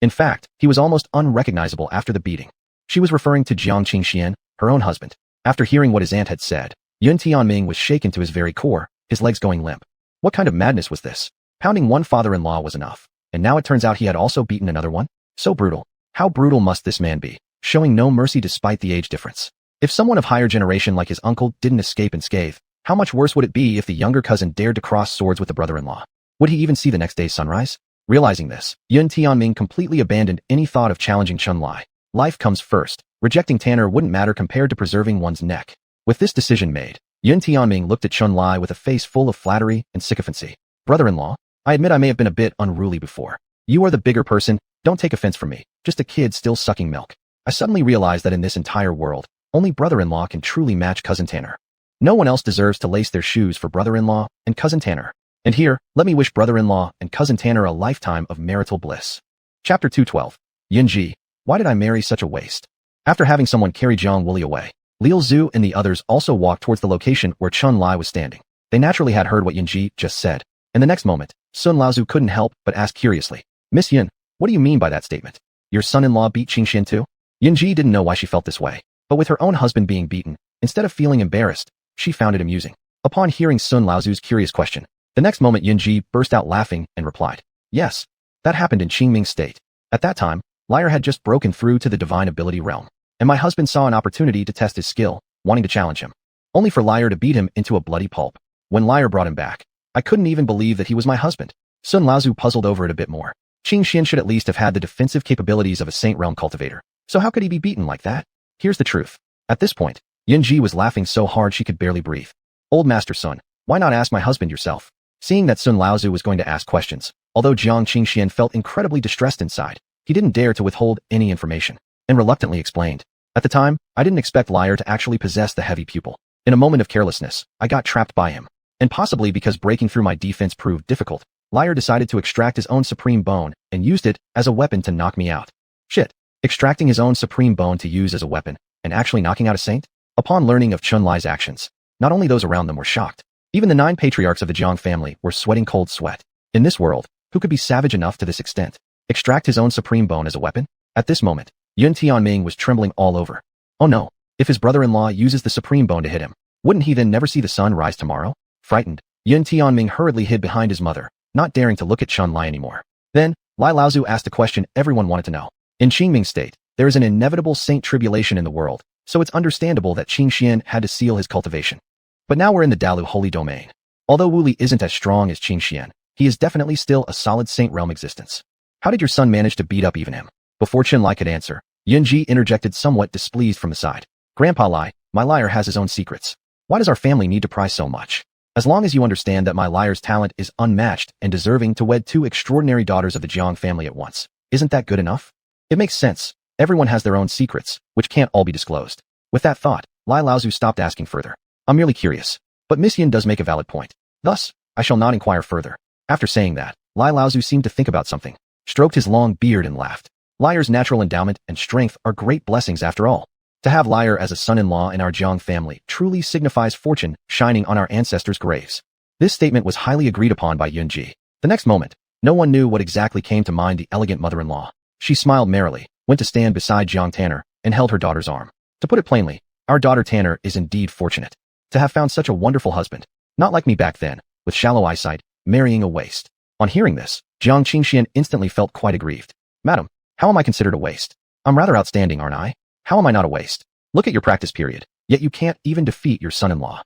In fact, he was almost unrecognizable after the beating. She was referring to Jiang Qingxian, her own husband. After hearing what his aunt had said, Ye Tian was shaken to his very core, his legs going limp. What kind of madness was this? Pounding one father-in-law was enough, and now it turns out he had also beaten another one? So brutal. How brutal must this man be, showing no mercy despite the age difference? If someone of higher generation like his uncle didn't escape unscathed, how much worse would it be if the younger cousin dared to cross swords with the brother-in-law? Would he even see the next day's sunrise? Realizing this, Ye Tian completely abandoned any thought of challenging Chun Lai. Life comes first. Rejecting Tanner wouldn't matter compared to preserving one's neck. With this decision made, Ye Tian looked at Chun Lai with a face full of flattery and sycophancy. Brother-in-law, I admit I may have been a bit unruly before. You are the bigger person, don't take offense from me, just a kid still sucking milk. I suddenly realized that in this entire world, only brother-in-law can truly match Cousin Tanner. No one else deserves to lace their shoes for brother-in-law and Cousin Tanner. And here, let me wish brother-in-law and Cousin Tanner a lifetime of marital bliss. Chapter 212. Yunji, why did I marry such a waste? After having someone carry Jiang Wuli away, Liu Zhu and the others also walked towards the location where Chun Lai was standing. They naturally had heard what Yunji just said. And the next moment, Sun Laozu couldn't help but ask curiously, Miss Yin, what do you mean by that statement? Your son-in-law beat Qingxian too? Yunji didn't know why she felt this way, but with her own husband being beaten, instead of feeling embarrassed, she found it amusing. Upon hearing Sun Laozu's curious question, the next moment Yunji burst out laughing and replied, yes, that happened in Qingming State. At that time, Liar had just broken through to the divine ability realm, and my husband saw an opportunity to test his skill, wanting to challenge him. Only for Liar to beat him into a bloody pulp. When Liar brought him back, I couldn't even believe that he was my husband. Sun Laozu puzzled over it a bit more. Qingxian should at least have had the defensive capabilities of a Saint Realm cultivator, so how could he be beaten like that? Here's the truth. At this point, Yunji was laughing so hard she could barely breathe. Old Master Sun, why not ask my husband yourself? Seeing that Sun Laozu was going to ask questions, although Jiang Qingxian felt incredibly distressed inside, he didn't dare to withhold any information, and reluctantly explained, At the time, I didn't expect Liar to actually possess the heavy pupil. In a moment of carelessness, I got trapped by him. And possibly because breaking through my defense proved difficult, Liar decided to extract his own supreme bone and used it as a weapon to knock me out. Shit. Extracting his own supreme bone to use as a weapon and actually knocking out a saint? Upon learning of Chun Lai's actions, not only those around them were shocked, even the 9 patriarchs of the Jang family were sweating cold sweat. In this world, who could be savage enough to this extent? Extract his own supreme bone as a weapon? At this moment, Ye Tian was trembling all over. Oh no, if his brother-in-law uses the supreme bone to hit him, wouldn't he then never see the sun rise tomorrow? Frightened, Ye Tian hurriedly hid behind his mother, not daring to look at Chun Lai anymore. Then, Lai Laozu asked a question everyone wanted to know. In Qingming State, there is an inevitable saint tribulation in the world, so it's understandable that Qing Xian had to seal his cultivation. But now we're in the Dalu holy domain. Although Wu Li isn't as strong as Qing Xian, he is definitely still a solid saint realm existence. How did your son manage to beat up even him? Before Chen Lai could answer, Yunji interjected somewhat displeased from the side. Grandpa Lai, my liar has his own secrets. Why does our family need to pry so much? As long as you understand that my liar's talent is unmatched and deserving to wed 2 extraordinary daughters of the Jiang family at once, isn't that good enough? It makes sense. Everyone has their own secrets, which can't all be disclosed. With that thought, Lai Laozu stopped asking further. I'm merely curious. But Miss Yin does make a valid point. Thus, I shall not inquire further. After saying that, Lai Laozu seemed to think about something, stroked his long beard and laughed. Liar's natural endowment and strength are great blessings after all. To have Liar as a son-in-law in our Jiang family truly signifies fortune shining on our ancestors' graves. This statement was highly agreed upon by Yunji. The next moment, no one knew what exactly came to mind the elegant mother-in-law. She smiled merrily, went to stand beside Jiang Tanner, and held her daughter's arm. To put it plainly, our daughter Tanner is indeed fortunate to have found such a wonderful husband. Not like me back then, with shallow eyesight, marrying a waste. On hearing this, Jiang Qingxian instantly felt quite aggrieved. Madam, how am I considered a waste? I'm rather outstanding, aren't I? How am I not a waste? Look at your practice period, yet you can't even defeat your son-in-law.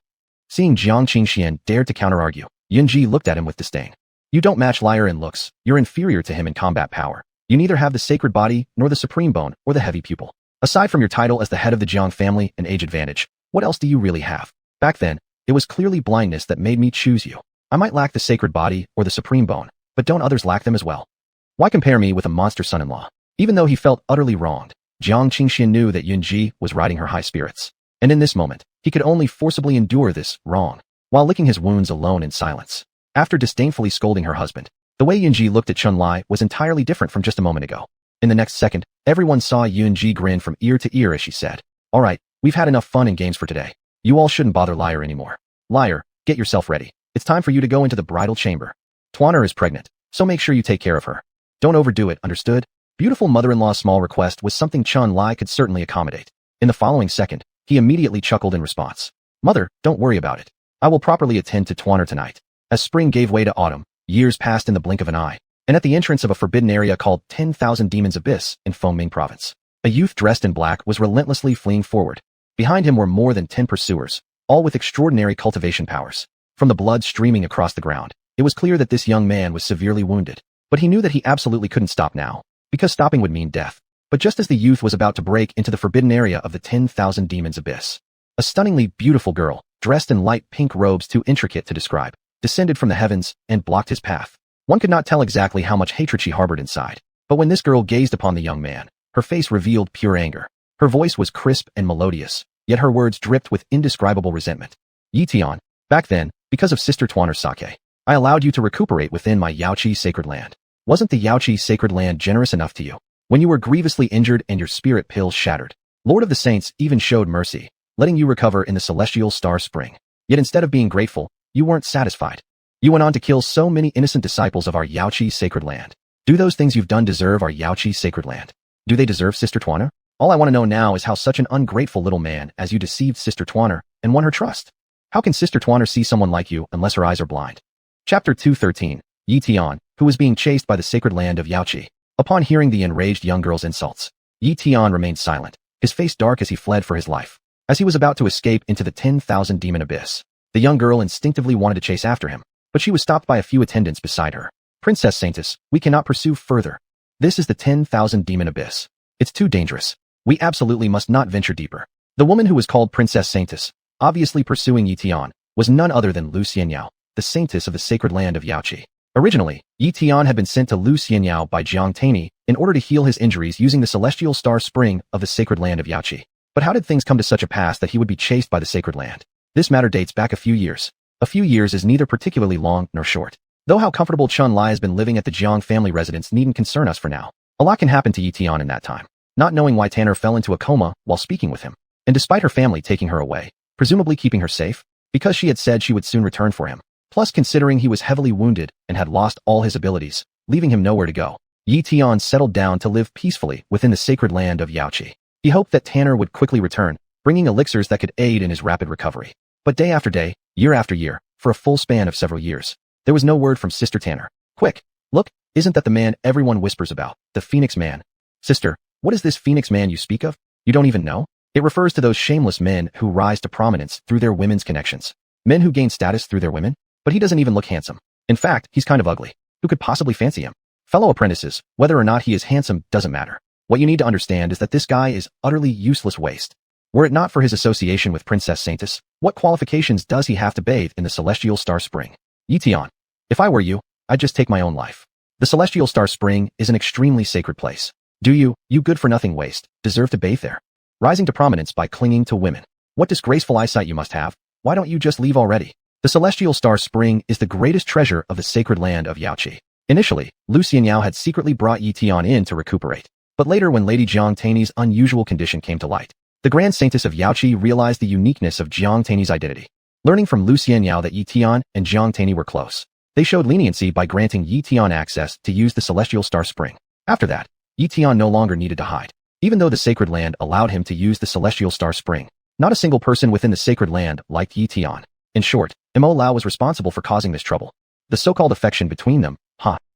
Seeing Jiang Qingxian dared to counter-argue, Yunji looked at him with disdain. You don't match Liar in looks, you're inferior to him in combat power. You neither have the sacred body, nor the supreme bone, or the heavy pupil. Aside from your title as the head of the Jiang family and age advantage, what else do you really have? Back then, it was clearly blindness that made me choose you. I might lack the sacred body or the supreme bone, but don't others lack them as well? Why compare me with a monster son-in-law? Even though he felt utterly wronged, Jiang Qingxian knew that Yunji was riding her high spirits. And in this moment, he could only forcibly endure this wrong, while licking his wounds alone in silence. After disdainfully scolding her husband, the way Yunji looked at Chun Lai was entirely different from just a moment ago. In the next second, everyone saw Yunji grin from ear to ear as she said, All right, we've had enough fun and games for today. You all shouldn't bother Liar anymore. Liar, get yourself ready. It's time for you to go into the bridal chamber. Tuaner is pregnant, so make sure you take care of her. Don't overdo it, understood? Beautiful mother-in-law's small request was something Chun Lai could certainly accommodate. In the following second, he immediately chuckled in response. Mother, don't worry about it. I will properly attend to Tuaner tonight. As spring gave way to autumn, years passed in the blink of an eye, and at the entrance of a forbidden area called 10,000 Demons Abyss in Fengming Province, a youth dressed in black was relentlessly fleeing forward. Behind him were more than 10 pursuers, all with extraordinary cultivation powers. From the blood streaming across the ground, it was clear that this young man was severely wounded, but he knew that he absolutely couldn't stop now, because stopping would mean death. But just as the youth was about to break into the forbidden area of the 10,000 Demons Abyss, a stunningly beautiful girl, dressed in light pink robes too intricate to describe, descended from the heavens and blocked his path. One could not tell exactly how much hatred she harbored inside, but when this girl gazed upon the young man, her face revealed pure anger. Her voice was crisp and melodious, yet her words dripped with indescribable resentment. Ye Tian, back then, because of Sister Tuaner's sake, I allowed you to recuperate within my Yaoqi sacred land. Wasn't the Yaoqi sacred land generous enough to you? When you were grievously injured and your spirit pills shattered, Lord of the Saints even showed mercy, letting you recover in the celestial star spring. Yet instead of being grateful, you weren't satisfied. You went on to kill so many innocent disciples of our Yaoqi sacred land. Do those things you've done deserve our Yaoqi sacred land? Do they deserve Sister Tuaner? All I want to know now is how such an ungrateful little man as you deceived Sister Tuaner and won her trust. How can Sister Tuaner see someone like you unless her eyes are blind? Chapter 213. Ye Tian, who was being chased by the sacred land of Yaoqi. Upon hearing the enraged young girl's insults, Ye Tian remained silent, his face dark as he fled for his life. As he was about to escape into the 10,000 demon abyss, the young girl instinctively wanted to chase after him, but she was stopped by a few attendants beside her. Princess Saintess, we cannot pursue further. This is the 10,000 demon abyss. It's too dangerous. We absolutely must not venture deeper. The woman who was called Princess Saintess, obviously pursuing Ye Tian, was none other than Lu Xianyao, the saintess of the sacred land of Yaoqi. Originally, Ye Tian had been sent to Lu Xianyao by Jiang Tani in order to heal his injuries using the celestial star spring of the sacred land of Yaoqi. But how did things come to such a pass that he would be chased by the sacred land? This matter dates back a few years. A few years is neither particularly long nor short. Though how comfortable Chun Lai has been living at the Jiang family residence needn't concern us for now. A lot can happen to Ye Tian in that time. Not knowing why Tanner fell into a coma while speaking with him, and despite her family taking her away, presumably keeping her safe, because she had said she would soon return for him. Plus considering he was heavily wounded and had lost all his abilities, leaving him nowhere to go, Ye Tian settled down to live peacefully within the sacred land of Yaoqi. He hoped that Tanner would quickly return, bringing elixirs that could aid in his rapid recovery. But day after day, year after year, for a full span of several years, there was no word from Sister Tanner. Quick, look, isn't that the man everyone whispers about, the Phoenix Man? Sister, what is this Phoenix Man you speak of? You don't even know? It refers to those shameless men who rise to prominence through their women's connections. Men who gain status through their women? But he doesn't even look handsome. In fact, he's kind of ugly. Who could possibly fancy him? Fellow apprentices, whether or not he is handsome doesn't matter. What you need to understand is that this guy is utterly useless waste. Were it not for his association with Princess Saintis, what qualifications does he have to bathe in the Celestial Star Spring? Ye Tian, if I were you, I'd just take my own life. The Celestial Star Spring is an extremely sacred place. Do you good-for-nothing waste, deserve to bathe there? Rising to prominence by clinging to women. What disgraceful eyesight you must have. Why don't you just leave already? The Celestial Star Spring is the greatest treasure of the sacred land of Yaoqi. Initially, Lu Xianyao had secretly brought Ye Tian in to recuperate. But later when Lady Jiang Tany's unusual condition came to light, the Grand Saintess of Yaoqi realized the uniqueness of Jiang Tany's identity. Learning from Lu Xianyao that Ye Tian and Jiang Tany were close, they showed leniency by granting Ye Tian access to use the Celestial Star Spring. After that, Ye Tian no longer needed to hide. Even though the sacred land allowed him to use the Celestial Star Spring, not a single person within the sacred land liked Ye Tian. In short, Mo Lao was responsible for causing this trouble. The so-called affection between them,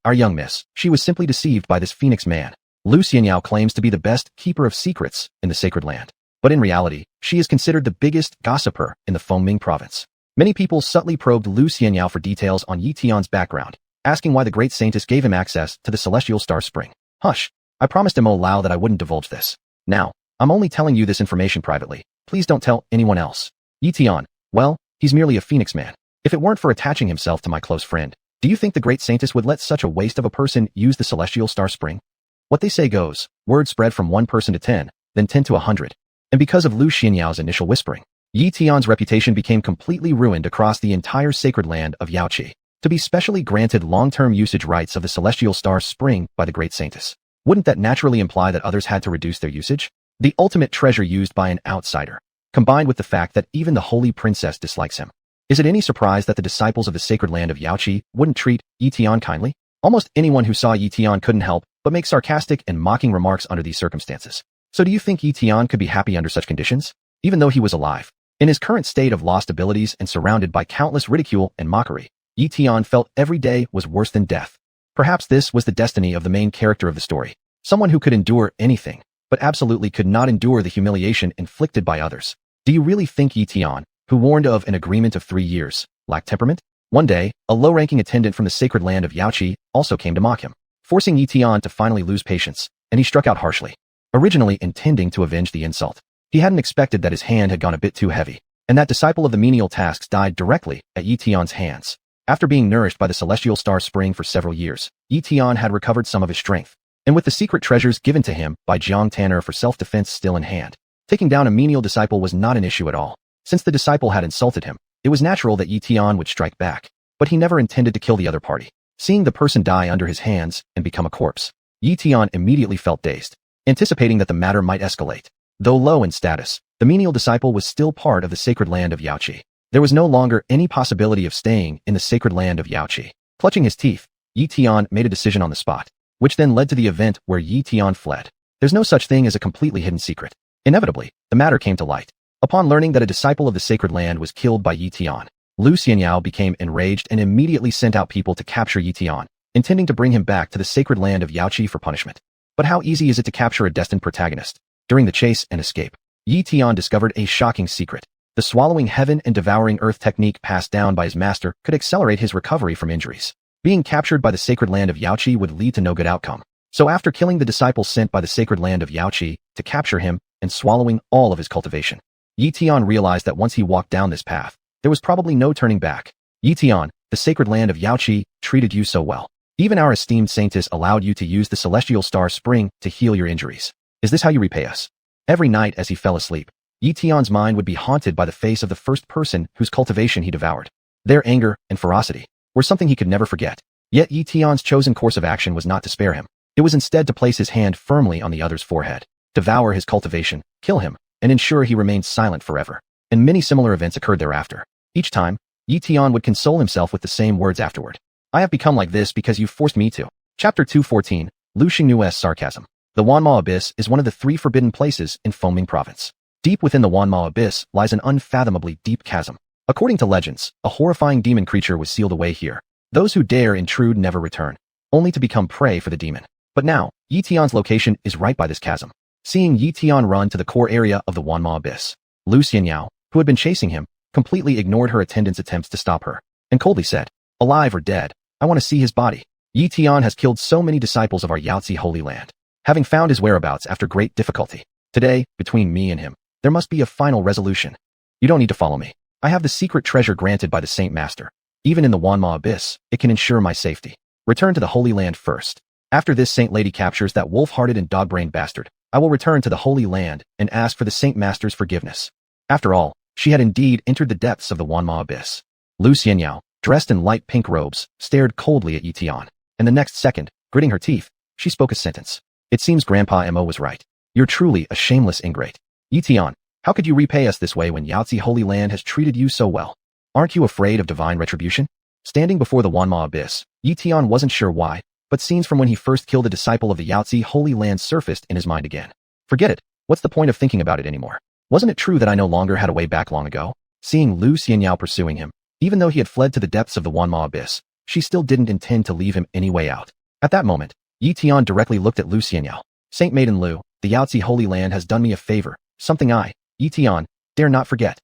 our young miss, she was simply deceived by this Phoenix Man. Lu Xianyao claims to be the best keeper of secrets in the sacred land. But in reality, she is considered the biggest gossiper in the Fengming province. Many people subtly probed Lu Xianyao for details on Ye Tian's background, asking why the great Saintess gave him access to the Celestial Star Spring. Hush, I promised Mo Lao that I wouldn't divulge this. Now, I'm only telling you this information privately. Please don't tell anyone else. Ye Tian, well, he's merely a Phoenix Man. If it weren't for attaching himself to my close friend, do you think the great Saintess would let such a waste of a person use the Celestial Star Spring? What they say goes, word spread from 1 person to 10, then 10 to 100. And because of Lu Xianyao's initial whispering, Ye Tian's reputation became completely ruined across the entire sacred land of Yaoqi, to be specially granted long-term usage rights of the Celestial Star Spring by the great Saintess. Wouldn't that naturally imply that others had to reduce their usage? The ultimate treasure used by an outsider, combined with the fact that even the holy princess dislikes him. Is it any surprise that the disciples of the sacred land of Yaoqi wouldn't treat Ye Tian kindly? Almost anyone who saw Ye Tian couldn't help but make sarcastic and mocking remarks under these circumstances. So do you think Ye Tian could be happy under such conditions? Even though he was alive, in his current state of lost abilities and surrounded by countless ridicule and mockery, Ye Tian felt every day was worse than death. Perhaps this was the destiny of the main character of the story. Someone who could endure anything, but absolutely could not endure the humiliation inflicted by others. Do you really think Ye Tian, who warned of an agreement of 3 years, lacked temperament? One day, a low-ranking attendant from the sacred land of Yaoqi also came to mock him, forcing Ye Tian to finally lose patience, and he struck out harshly. Originally intending to avenge the insult, he hadn't expected that his hand had gone a bit too heavy, and that disciple of the menial tasks died directly at Ye Tian's hands. After being nourished by the Celestial Star Spring for several years, Ye Tian had recovered some of his strength, and with the secret treasures given to him by Jiang Tanner for self-defense still in hand, taking down a menial disciple was not an issue at all. Since the disciple had insulted him, it was natural that Ye Tian would strike back, but he never intended to kill the other party. Seeing the person die under his hands and become a corpse, Ye Tian immediately felt dazed, anticipating that the matter might escalate. Though low in status, the menial disciple was still part of the sacred land of Yaoqi. There was no longer any possibility of staying in the sacred land of Yaoqi. Clutching his teeth, Ye Tian made a decision on the spot, which then led to the event where Ye Tian fled. There's no such thing as a completely hidden secret. Inevitably, the matter came to light. Upon learning that a disciple of the sacred land was killed by Ye Tian, Lu Xianyao became enraged and immediately sent out people to capture Ye Tian, intending to bring him back to the sacred land of Yaoqi for punishment. But how easy is it to capture a destined protagonist? During the chase and escape, Ye Tian discovered a shocking secret. The swallowing heaven and devouring earth technique passed down by his master could accelerate his recovery from injuries. Being captured by the sacred land of Yaoqi would lead to no good outcome. So after killing the disciple sent by the sacred land of Yaoqi to capture him and swallowing all of his cultivation, Ye Tian realized that once he walked down this path, there was probably no turning back. Ye Tian, the sacred land of Yaoqi, treated you so well. Even our esteemed saintess allowed you to use the Celestial Star Spring to heal your injuries. Is this how you repay us? Every night as he fell asleep, Ye Tian's mind would be haunted by the face of the first person whose cultivation he devoured. Their anger and ferocity were something he could never forget. Yet Ye Tian's chosen course of action was not to spare him. It was instead to place his hand firmly on the other's forehead, devour his cultivation, kill him, and ensure he remained silent forever. And many similar events occurred thereafter. Each time, Ye Tian would console himself with the same words afterward. I have become like this because you forced me to. Chapter 214, Lu Xingnu's Sarcasm. The Wanma Abyss is one of the 3 forbidden places in Fengming Province. Deep within the Wanma Abyss lies an unfathomably deep chasm. According to legends, a horrifying demon creature was sealed away here. Those who dare intrude never return, only to become prey for the demon. But now, Ye Tian's location is right by this chasm. Seeing Ye Tian run to the core area of the Wanma Abyss, Lu Xianyao, who had been chasing him, completely ignored her attendant's attempts to stop her, and coldly said, alive or dead, I want to see his body. Ye Tian has killed so many disciples of our Yaozi Holy Land, having found his whereabouts after great difficulty. Today, between me and him, there must be a final resolution. You don't need to follow me. I have the secret treasure granted by the Saint Master. Even in the Wanma Abyss, it can ensure my safety. Return to the Holy Land first. After this Saint Lady captures that wolf-hearted and dog-brained bastard, I will return to the Holy Land and ask for the Saint Master's forgiveness. After all, she had indeed entered the depths of the Wanma Abyss. Lu Xianyao, dressed in light pink robes, stared coldly at Ye Tian, and the next second, gritting her teeth, she spoke a sentence. It seems Grandpa Mo was right. You're truly a shameless ingrate. Ye Tian, how could you repay us this way when Yaozi Holy Land has treated you so well? Aren't you afraid of divine retribution? Standing before the Wanma Abyss, Ye Tian wasn't sure why, but scenes from when he first killed a disciple of the Yaozi Holy Land surfaced in his mind again. Forget it. What's the point of thinking about it anymore? Wasn't it true that I no longer had a way back long ago? Seeing Lu Xianyao pursuing him, even though he had fled to the depths of the Wanma Abyss, she still didn't intend to leave him any way out. At that moment, Ye Tian directly looked at Lu Xianyao. Saint Maiden Lu, the Yaozi Holy Land has done me a favor, something I, Ye Tian, dare not forget.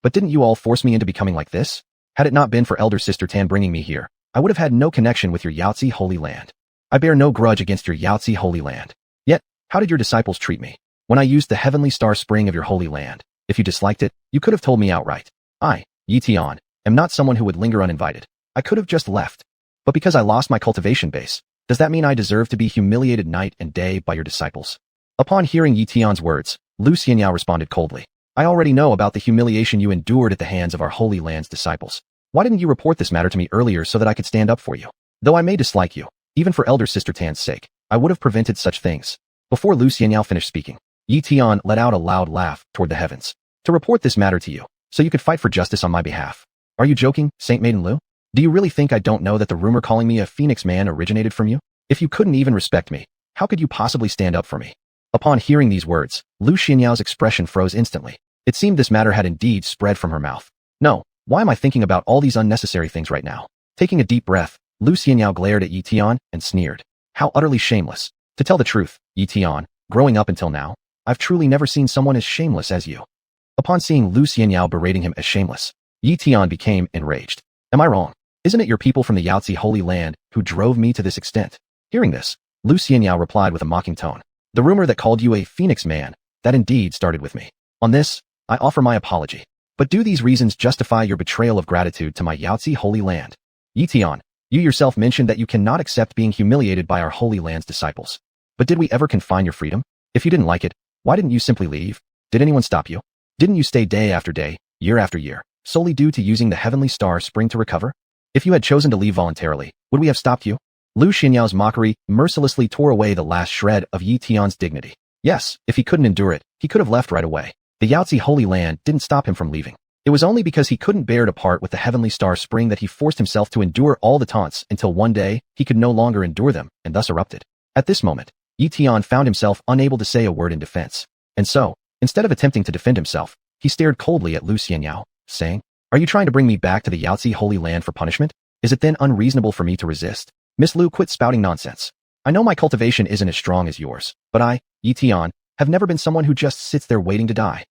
But didn't you all force me into becoming like this? Had it not been for Elder Sister Tan bringing me here, I would have had no connection with your Yaozi Holy Land. I bear no grudge against your Yaozi Holy Land. Yet, how did your disciples treat me? When I used the heavenly star spring of your holy land, if you disliked it, you could have told me outright. I, Ye Tian, am not someone who would linger uninvited. I could have just left. But because I lost my cultivation base, does that mean I deserve to be humiliated night and day by your disciples? Upon hearing Ye Tian's words, Lu Xianyao responded coldly. I already know about the humiliation you endured at the hands of our Holy Land's disciples. Why didn't you report this matter to me earlier so that I could stand up for you? Though I may dislike you, even for Elder Sister Tan's sake, I would have prevented such things. Before Lu Xianyao finished speaking, Ye Tian let out a loud laugh toward the heavens. To report this matter to you, so you could fight for justice on my behalf. Are you joking, Saint Maiden Lu? Do you really think I don't know that the rumor calling me a Phoenix Man originated from you? If you couldn't even respect me, how could you possibly stand up for me? Upon hearing these words, Lu Xianyao's expression froze instantly. It seemed this matter had indeed spread from her mouth. No, why am I thinking about all these unnecessary things right now? Taking a deep breath, Lu Xianyao glared at Ye Tian and sneered. How utterly shameless. To tell the truth, Ye Tian, growing up until now, I've truly never seen someone as shameless as you. Upon seeing Lu Xianyao berating him as shameless, Ye Tian became enraged. Am I wrong? Isn't it your people from the Yaozi Holy Land who drove me to this extent? Hearing this, Lu Xianyao replied with a mocking tone. The rumor that called you a Phoenix Man, that indeed started with me. On this, I offer my apology. But do these reasons justify your betrayal of gratitude to my Yaozi Holy Land? Ye Tian, you yourself mentioned that you cannot accept being humiliated by our Holy Land's disciples. But did we ever confine your freedom? If you didn't like it, why didn't you simply leave? Did anyone stop you? Didn't you stay day after day, year after year, solely due to using the heavenly star spring to recover? If you had chosen to leave voluntarily, would we have stopped you? Lu Xianyao's mockery mercilessly tore away the last shred of Ye Tian's dignity. Yes, if he couldn't endure it, he could have left right away. The Yaozi Holy Land didn't stop him from leaving. It was only because he couldn't bear to part with the heavenly star spring that he forced himself to endure all the taunts until one day, he could no longer endure them and thus erupted. At this moment, Ye Tian found himself unable to say a word in defense. And so, instead of attempting to defend himself, he stared coldly at Lu Xianyao, saying, Are you trying to bring me back to the Yaozi Holy Land for punishment? Is it then unreasonable for me to resist? Miss Lu, quit spouting nonsense. I know my cultivation isn't as strong as yours, but I, Ye Tian, have never been someone who just sits there waiting to die.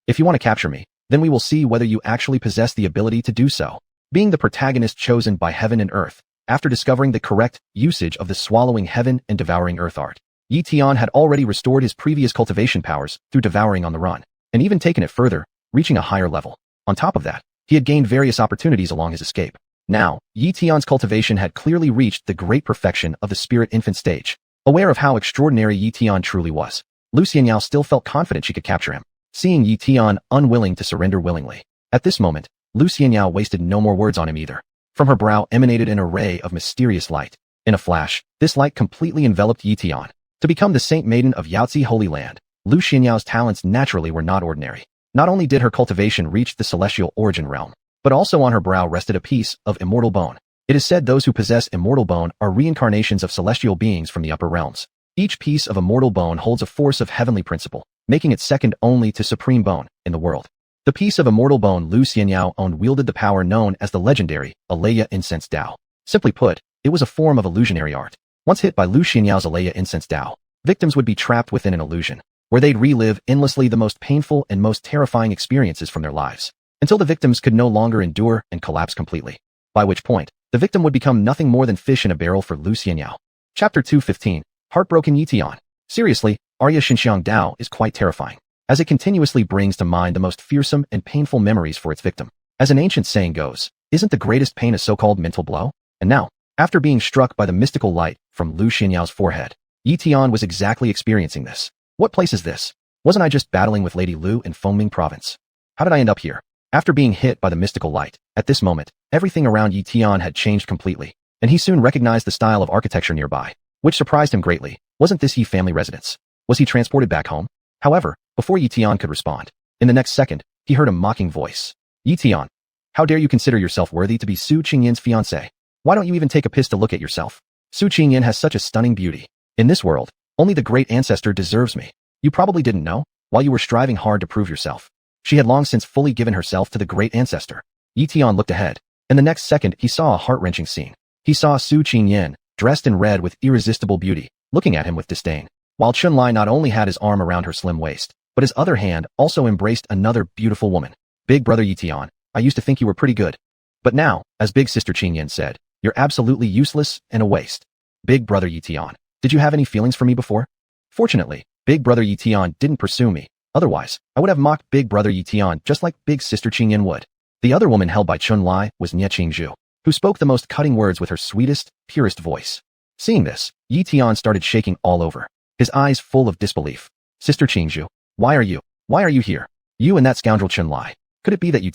If you want to capture me, then we will see whether you actually possess the ability to do so. Being the protagonist chosen by heaven and earth, after discovering the correct usage of the swallowing heaven and devouring earth art, Ye Tian had already restored his previous cultivation powers through devouring on the run, and even taken it further, reaching a higher level. On top of that, he had gained various opportunities along his escape. Now, Ye Tian's cultivation had clearly reached the great perfection of the spirit infant stage. Aware of how extraordinary Ye Tian truly was, Lu Xianyao still felt confident she could capture him, seeing Ye Tian unwilling to surrender willingly. At this moment, Lu Xianyao wasted no more words on him either. From her brow emanated an array of mysterious light. In a flash, this light completely enveloped Ye Tian. To become the Saint Maiden of Yaozi Holy Land, Lu Xianyao's talents naturally were not ordinary. Not only did her cultivation reach the celestial origin realm, but also on her brow rested a piece of immortal bone. It is said those who possess immortal bone are reincarnations of celestial beings from the upper realms. Each piece of immortal bone holds a force of heavenly principle, making it second only to supreme bone in the world. The piece of immortal bone Lu Xianyao owned wielded the power known as the legendary Aleya Incense Dao. Simply put, it was a form of illusionary art. Once hit by Lu Xianyao's Aleya Incense Dao, victims would be trapped within an illusion, where they'd relive endlessly the most painful and most terrifying experiences from their lives, until the victims could no longer endure and collapse completely, by which point, the victim would become nothing more than fish in a barrel for Lu Xianyao. Chapter 215, Heartbroken Ye Tian. Seriously, Arya Xinxiang Dao is quite terrifying, as it continuously brings to mind the most fearsome and painful memories for its victim. As an ancient saying goes, isn't the greatest pain a so-called mental blow? And now, after being struck by the mystical light from Lu Xianyao's forehead, Ye Tian was exactly experiencing this. What place is this? Wasn't I just battling with Lady Lu in Fengming Province? How did I end up here? After being hit by the mystical light, at this moment, everything around Ye Tian had changed completely, and he soon recognized the style of architecture nearby, which surprised him greatly. Wasn't this Ye family residence? Was he transported back home? However, before Ye Tian could respond, in the next second, he heard a mocking voice. Ye Tian, how dare you consider yourself worthy to be Su Ching Yen's fiancé? Why don't you even take a piss to look at yourself? Su Ching Yen has such a stunning beauty. In this world, only the great ancestor deserves me. You probably didn't know, while you were striving hard to prove yourself. She had long since fully given herself to the great ancestor. Ye Tian looked ahead, and the next second he saw a heart-wrenching scene. He saw Su Ching Yen, dressed in red with irresistible beauty, looking at him with disdain, while Chunlai not only had his arm around her slim waist, but his other hand also embraced another beautiful woman. Big brother Ye Tian, I used to think you were pretty good. But now, as big sister Ching Yen said, you're absolutely useless and a waste. Big brother Ye Tian, did you have any feelings for me before? Fortunately, big brother Ye Tian didn't pursue me. Otherwise, I would have mocked big brother Ye Tian just like big sister Ching Yen would. The other woman held by Chunlai was Nye Qingzhu, who spoke the most cutting words with her sweetest, purest voice. Seeing this, Ye Tian started shaking all over, his eyes full of disbelief. Sister Qingzhu, why are you here? You and that scoundrel Chunlai. Could it be that you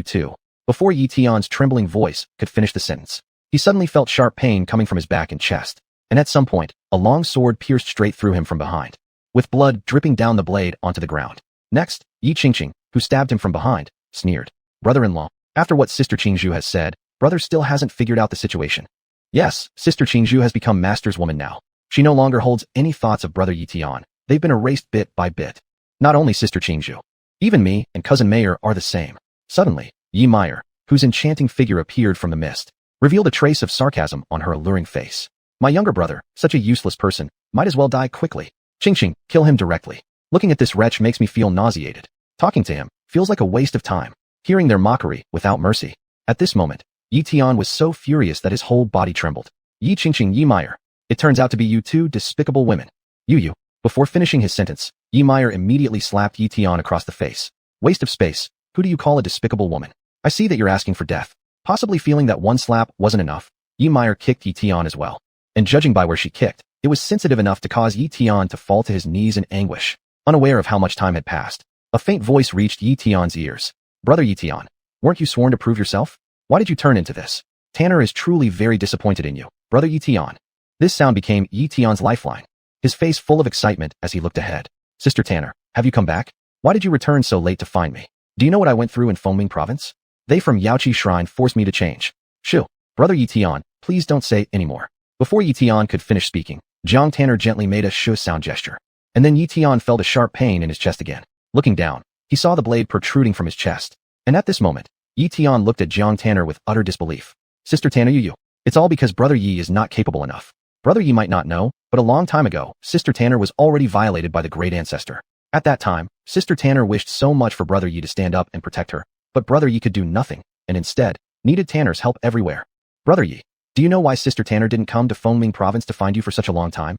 two? Before Ye Tian's trembling voice could finish the sentence, he suddenly felt sharp pain coming from his back and chest, and at some point, a long sword pierced straight through him from behind, with blood dripping down the blade onto the ground. Next, Ye Qingqing, who stabbed him from behind, sneered. Brother-in-law, after what Sister Qingzhu has said, brother still hasn't figured out the situation. Yes, Sister Qingzhu has become master's woman now. She no longer holds any thoughts of brother Ye Tian. They've been erased bit by bit. Not only Sister Qingzhu, even me and cousin Mayer are the same. Suddenly, Yi Meyer, whose enchanting figure appeared from the mist, revealed a trace of sarcasm on her alluring face. My younger brother, such a useless person, might as well die quickly. Qingqing, kill him directly. Looking at this wretch makes me feel nauseated. Talking to him feels like a waste of time. Hearing their mockery without mercy. At this moment, Ye Tian was so furious that his whole body trembled. Yi Qingqing, Yi Meyer. It turns out to be you two despicable women. You. Before finishing his sentence, Yi Meyer immediately slapped Ye Tian across the face. Waste of space. Who do you call a despicable woman? I see that you're asking for death. Possibly feeling that one slap wasn't enough, Yi Meyer kicked Ye Tian as well. And judging by where she kicked, it was sensitive enough to cause Ye Tian to fall to his knees in anguish. Unaware of how much time had passed, a faint voice reached Ye Tian's ears. Brother Ye Tian, weren't you sworn to prove yourself? Why did you turn into this? Tanner is truly very disappointed in you, brother Ye Tian. This sound became Ye Tian's lifeline, his face full of excitement as he looked ahead. Sister Tanner, have you come back? Why did you return so late to find me? Do you know what I went through in Fengming Province? They from Yaoqi Shrine forced me to change. Shoo, brother Ye Tian, please don't say anymore. Before Ye Tian could finish speaking, Jang Tanner gently made a shoo sound gesture. And then Ye Tian felt a sharp pain in his chest again. Looking down, he saw the blade protruding from his chest. And at this moment, Ye Tian looked at Jang Tanner with utter disbelief. Sister Tanner, you. It's all because brother Yi is not capable enough. Brother Yi might not know, but a long time ago, Sister Tanner was already violated by the great ancestor. At that time, Sister Tanner wished so much for brother Yi to stand up and protect her, but brother Yi could do nothing, and instead, needed Tanner's help everywhere. Brother Yi, do you know why Sister Tanner didn't come to Fengming Province to find you for such a long time?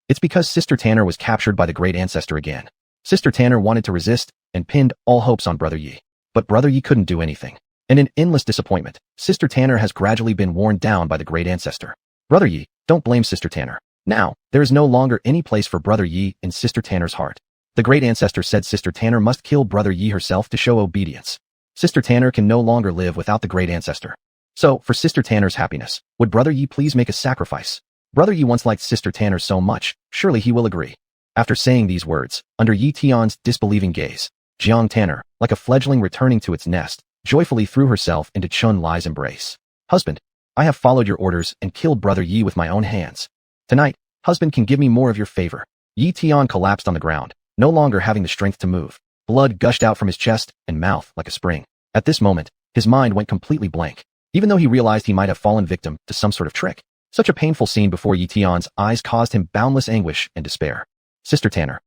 It's because Sister Tanner was captured by the great ancestor again. Sister Tanner wanted to resist and pinned all hopes on brother Yi, but brother Yi couldn't do anything. And in endless disappointment, Sister Tanner has gradually been worn down by the great ancestor. Brother Yi, don't blame Sister Tanner. Now, there is no longer any place for Brother Ye in Sister Tanner's heart. The great ancestor said Sister Tanner must kill Brother Ye herself to show obedience. Sister Tanner can no longer live without the great ancestor. So, for Sister Tanner's happiness, would Brother Ye please make a sacrifice? Brother Ye once liked Sister Tanner so much, surely he will agree. After saying these words, under Ye Tian's disbelieving gaze, Jiang Tanner, like a fledgling returning to its nest, joyfully threw herself into Chun Lai's embrace. Husband, I have followed your orders and killed Brother Ye with my own hands. Tonight, husband can give me more of your favor. Ye Tian collapsed on the ground, no longer having the strength to move. Blood gushed out from his chest and mouth like a spring. At this moment, his mind went completely blank. Even though he realized he might have fallen victim to some sort of trick, such a painful scene before Ye Tian's eyes caused him boundless anguish and despair. Sister Tanner,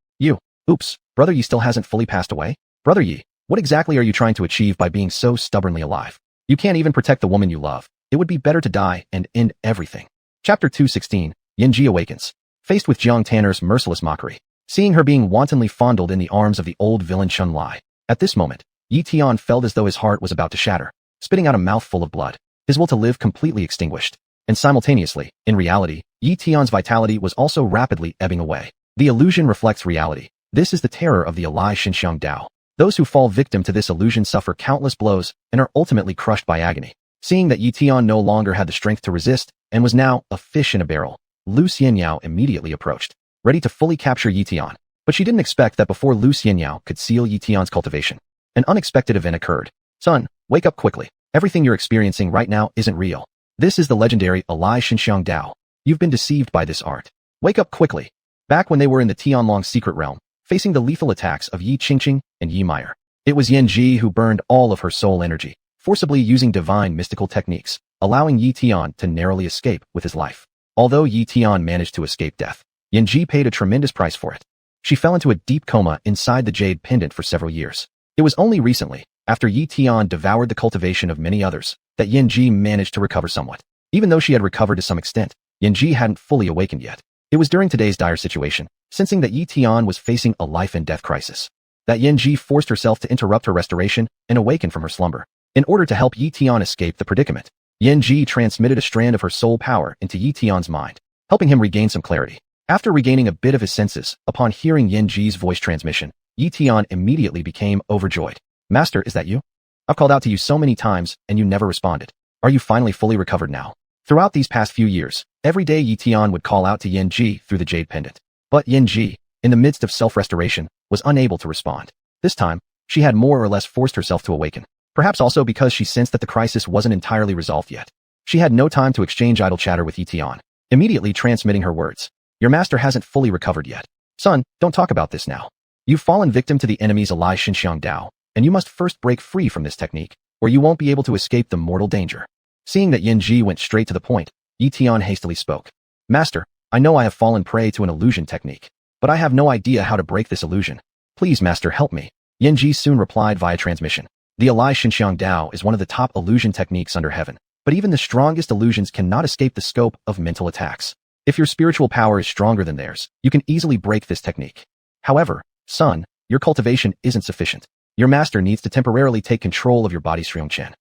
oops, Brother Ye still hasn't fully passed away? Brother Ye, what exactly are you trying to achieve by being so stubbornly alive? You can't even protect the woman you love. It would be better to die and end everything. Chapter 216, Yanji awakens. Faced with Jiang Tanner's merciless mockery, seeing her being wantonly fondled in the arms of the old villain Chun Lai. At this moment, Ye Tian felt as though his heart was about to shatter, spitting out a mouthful of blood, his will to live completely extinguished. And simultaneously, in reality, Ye Tian's vitality was also rapidly ebbing away. The illusion reflects reality. This is the terror of the Alai Xinxiang Dao. Those who fall victim to this illusion suffer countless blows and are ultimately crushed by agony. Seeing that Ye Tian no longer had the strength to resist and was now a fish in a barrel, Lu Xianyao immediately approached, ready to fully capture Ye Tian. But she didn't expect that before Lu Xianyao could seal Ye Tian's cultivation, an unexpected event occurred. Son, wake up quickly. Everything you're experiencing right now isn't real. This is the legendary Alai Xinxiang Dao. You've been deceived by this art. Wake up quickly. Back when they were in the Tianlong secret realm, facing the lethal attacks of Yi Qingqing and Yi Meyer, it was Yan Ji who burned all of her soul energy, forcibly using divine mystical techniques, allowing Ye Tian to narrowly escape with his life. Although Ye Tian managed to escape death, Yan Ji paid a tremendous price for it. She fell into a deep coma inside the jade pendant for several years. It was only recently, after Ye Tian devoured the cultivation of many others, that Yan Ji managed to recover somewhat. Even though she had recovered to some extent, Yan Ji hadn't fully awakened yet. It was during today's dire situation, sensing that Ye Tian was facing a life and death crisis, that Yan Ji forced herself to interrupt her restoration and awaken from her slumber. In order to help Ye Tian escape the predicament, Yan Ji transmitted a strand of her soul power into Ye Tian's mind, helping him regain some clarity. After regaining a bit of his senses, upon hearing Yan Ji's voice transmission, Ye Tian immediately became overjoyed. Master, is that you? I've called out to you so many times and you never responded. Are you finally fully recovered now? Throughout these past few years, every day Ye Tian would call out to Yan Ji through the jade pendant. But Yan Ji, in the midst of self-restoration, was unable to respond. This time, she had more or less forced herself to awaken. Perhaps also because she sensed that the crisis wasn't entirely resolved yet. She had no time to exchange idle chatter with Ye Tian, immediately transmitting her words. Your master hasn't fully recovered yet. Son, don't talk about this now. You've fallen victim to the enemy's Alai Xinxiang Dao, and you must first break free from this technique, or you won't be able to escape the mortal danger. Seeing that Yan Ji went straight to the point, Ye Tian hastily spoke. Master, I know I have fallen prey to an illusion technique, but I have no idea how to break this illusion. Please, master, help me. Yan Ji soon replied via transmission. The Alai Xinxiang Dao is one of the top illusion techniques under heaven, but even the strongest illusions cannot escape the scope of mental attacks. If your spiritual power is stronger than theirs, you can easily break this technique. However, son, your cultivation isn't sufficient. Your master needs to temporarily take control of your body's Xuanhuan.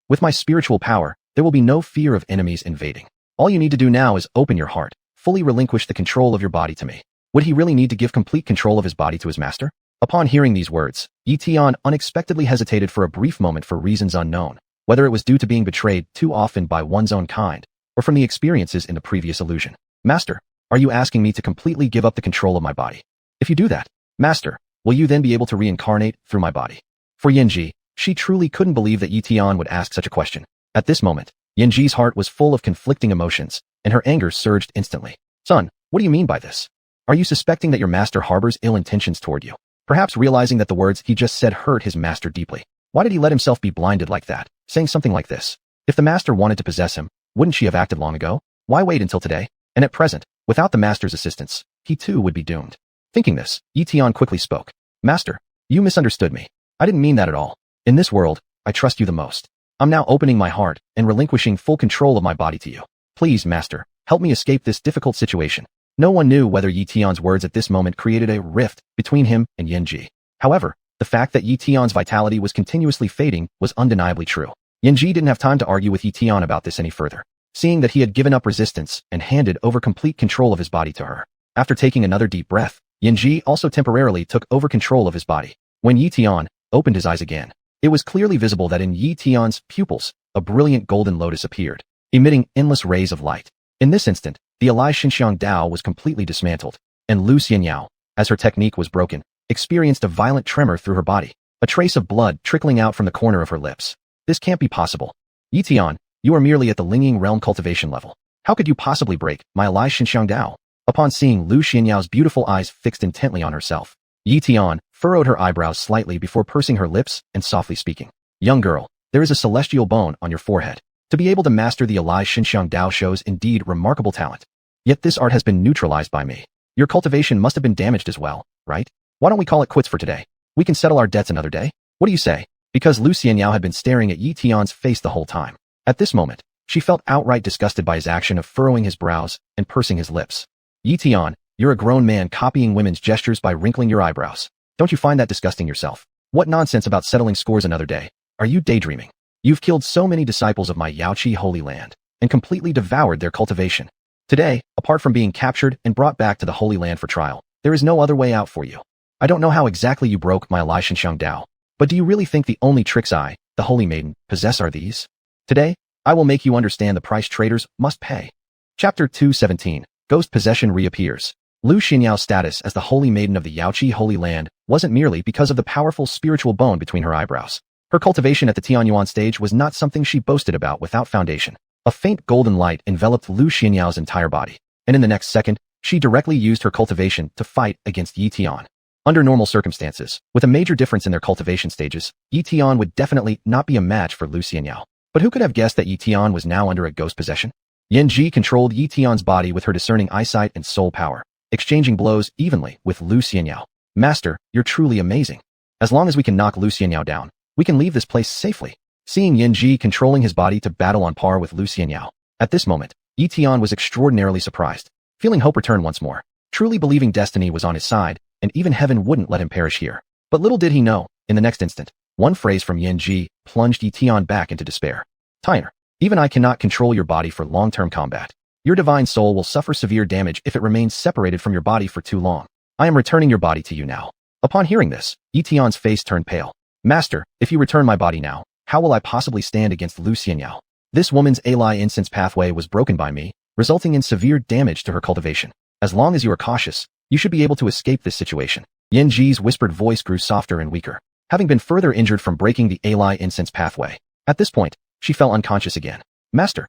With my spiritual power, there will be no fear of enemies invading. All you need to do now is open your heart, fully relinquish the control of your body to me. Would he really need to give complete control of his body to his master? Upon hearing these words, Ye Tian unexpectedly hesitated for a brief moment for reasons unknown, whether it was due to being betrayed too often by one's own kind, or from the experiences in the previous illusion. Master, are you asking me to completely give up the control of my body? If you do that, master, will you then be able to reincarnate through my body? For Yan Ji, she truly couldn't believe that Ye Tian would ask such a question. At this moment, Yan Ji's heart was full of conflicting emotions, and her anger surged instantly. Son, what do you mean by this? Are you suspecting that your master harbors ill intentions toward you? Perhaps realizing that the words he just said hurt his master deeply. Why did he let himself be blinded like that, saying something like this? If the master wanted to possess him, wouldn't she have acted long ago? Why wait until today? And at present, without the master's assistance, he too would be doomed. Thinking this, Ye Tian quickly spoke. Master, you misunderstood me. I didn't mean that at all. In this world, I trust you the most. I'm now opening my heart and relinquishing full control of my body to you. Please, master, help me escape this difficult situation. No one knew whether Ye Tian's words at this moment created a rift between him and Yan Ji. However, the fact that Ye Tian's vitality was continuously fading was undeniably true. Yan Ji didn't have time to argue with Ye Tian about this any further. seeing that he had given up resistance and handed over complete control of his body to her. After taking another deep breath, Yanji also temporarily took over control of his body. When Ye Tian opened his eyes again, it was clearly visible that in Ye Tian's pupils, a brilliant golden lotus appeared, emitting endless rays of light. In this instant, the Alai Xinxiang Dao was completely dismantled, and Lu Xianyao, as her technique was broken, experienced a violent tremor through her body, a trace of blood trickling out from the corner of her lips. This can't be possible. Ye Tian, you are merely at the Linging Realm cultivation level. How could you possibly break my Alai Xinxiang Dao? Upon seeing Lu Xianyao's beautiful eyes fixed intently on herself, Ye Tian furrowed her eyebrows slightly before pursing her lips and softly speaking. Young girl, there is a celestial bone on your forehead. To be able to master the Alai Xinxiang Dao shows indeed remarkable talent. Yet this art has been neutralized by me. Your cultivation must have been damaged as well, right? Why don't we call it quits for today? We can settle our debts another day. What do you say? Because Lu Xianyao had been staring at Ye Tian's face the whole time. At this moment, she felt outright disgusted by his action of furrowing his brows and pursing his lips. Ye Tian, you're a grown man copying women's gestures by wrinkling your eyebrows. Don't you find that disgusting yourself? What nonsense about settling scores another day? Are you daydreaming? You've killed so many disciples of my Yaoqi Holy Land and completely devoured their cultivation. Today, apart from being captured and brought back to the Holy Land for trial, there is no other way out for you. I don't know how exactly you broke my Alai Xinxiang Dao, but do you really think the only tricks I, the Holy Maiden, possess are these? Today, I will make you understand the price traders must pay. Chapter 217, Ghost Possession reappears. Lu Xianyao's status as the Holy Maiden of the Yaoqi Holy Land wasn't merely because of the powerful spiritual bone between her eyebrows. Her cultivation at the Tianyuan stage was not something she boasted about without foundation. A faint golden light enveloped Lu Xianyao's entire body, and in the next second, she directly used her cultivation to fight against Ye Tian. Under normal circumstances, with a major difference in their cultivation stages, Ye Tian would definitely not be a match for Lu Xianyao. But who could have guessed that Ye Tian was now under a ghost possession? Yanji controlled Ye Tian's body with her discerning eyesight and soul power, exchanging blows evenly with Lu Xianyao. Master, you're truly amazing. As long as we can knock Lu Xianyao down, we can leave this place safely. Seeing Yanji controlling his body to battle on par with Lu Xianyao, at this moment, Ye Tian was extraordinarily surprised, feeling hope return once more, truly believing destiny was on his side, and even heaven wouldn't let him perish here. But little did he know, in the next instant, one phrase from Yanji plunged Ye Tian back into despair. Tian, even I cannot control your body for long-term combat. Your divine soul will suffer severe damage if it remains separated from your body for too long. I am returning your body to you now. Upon hearing this, Ye Tian's face turned pale. Master, if you return my body now, how will I possibly stand against Lu Xianyao? This woman's Alai incense pathway was broken by me, resulting in severe damage to her cultivation. As long as you are cautious, you should be able to escape this situation. Yanji's whispered voice grew softer and weaker, having been further injured from breaking the Alai incense pathway. At this point, she fell unconscious again. Master,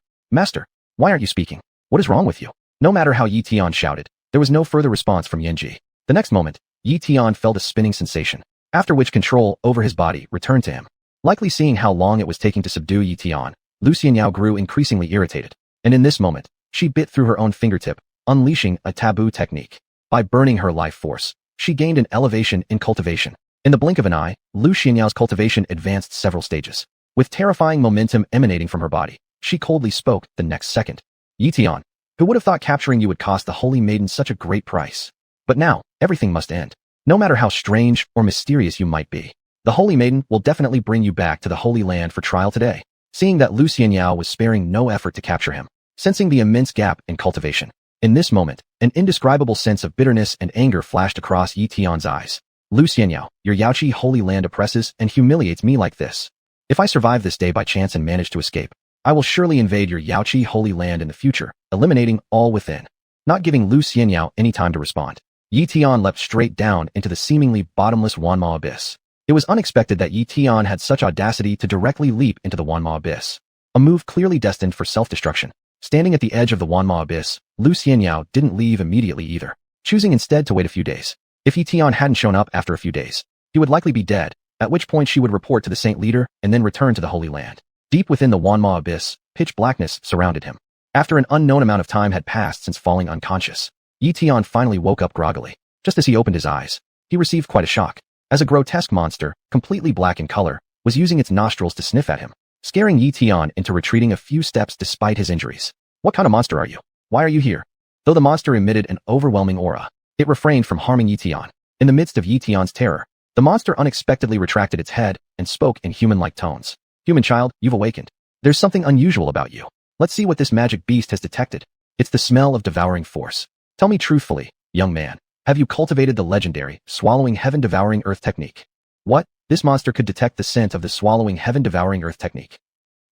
why aren't you speaking? What is wrong with you? No matter how Ye Tian shouted, there was no further response from Yanji. The next moment, Ye Tian felt a spinning sensation, after which control over his body returned to him. Likely seeing how long it was taking to subdue Ye Tian, Lu Xianyao grew increasingly irritated, and in this moment, she bit through her own fingertip, unleashing a taboo technique. By burning her life force, she gained an elevation in cultivation. In the blink of an eye, Lu Xianyao's cultivation advanced several stages. With terrifying momentum emanating from her body, she coldly spoke the next second. Ye Tian, who would have thought capturing you would cost the Holy Maiden such a great price? But now, everything must end. No matter how strange or mysterious you might be, the Holy Maiden will definitely bring you back to the Holy Land for trial today. Seeing that Lu Xianyao was sparing no effort to capture him, sensing the immense gap in cultivation. In this moment, an indescribable sense of bitterness and anger flashed across Ye Tian's eyes. Lu Xianyao, your Yaoqi Holy Land oppresses and humiliates me like this. If I survive this day by chance and manage to escape, I will surely invade your Yaoqi Holy Land in the future, eliminating all within. Not giving Lu Xianyao any time to respond, Ye Tian leapt straight down into the seemingly bottomless Wanma abyss. It was unexpected that Ye Tian had such audacity to directly leap into the Wanma abyss, a move clearly destined for self-destruction. Standing at the edge of the Wanma abyss, Lu Xianyao didn't leave immediately either, choosing instead to wait a few days. If Ye Tian hadn't shown up after a few days, he would likely be dead, at which point she would report to the Saint Leader and then return to the Holy Land. Deep within the Wanma abyss, pitch blackness surrounded him. After an unknown amount of time had passed since falling unconscious, Ye Tian finally woke up groggily. Just as he opened his eyes, he received quite a shock, as a grotesque monster, completely black in color, was using its nostrils to sniff at him, scaring Ye Tian into retreating a few steps despite his injuries. What kind of monster are you? Why are you here? Though the monster emitted an overwhelming aura, it refrained from harming Ye Tian. In the midst of Ye Tian's terror, the monster unexpectedly retracted its head and spoke in human-like tones. Human child, you've awakened. There's something unusual about you. Let's see what this magic beast has detected. It's the smell of devouring force. Tell me truthfully, young man, have you cultivated the legendary, swallowing heaven-devouring earth technique? What? This monster could detect the scent of the swallowing heaven-devouring earth technique.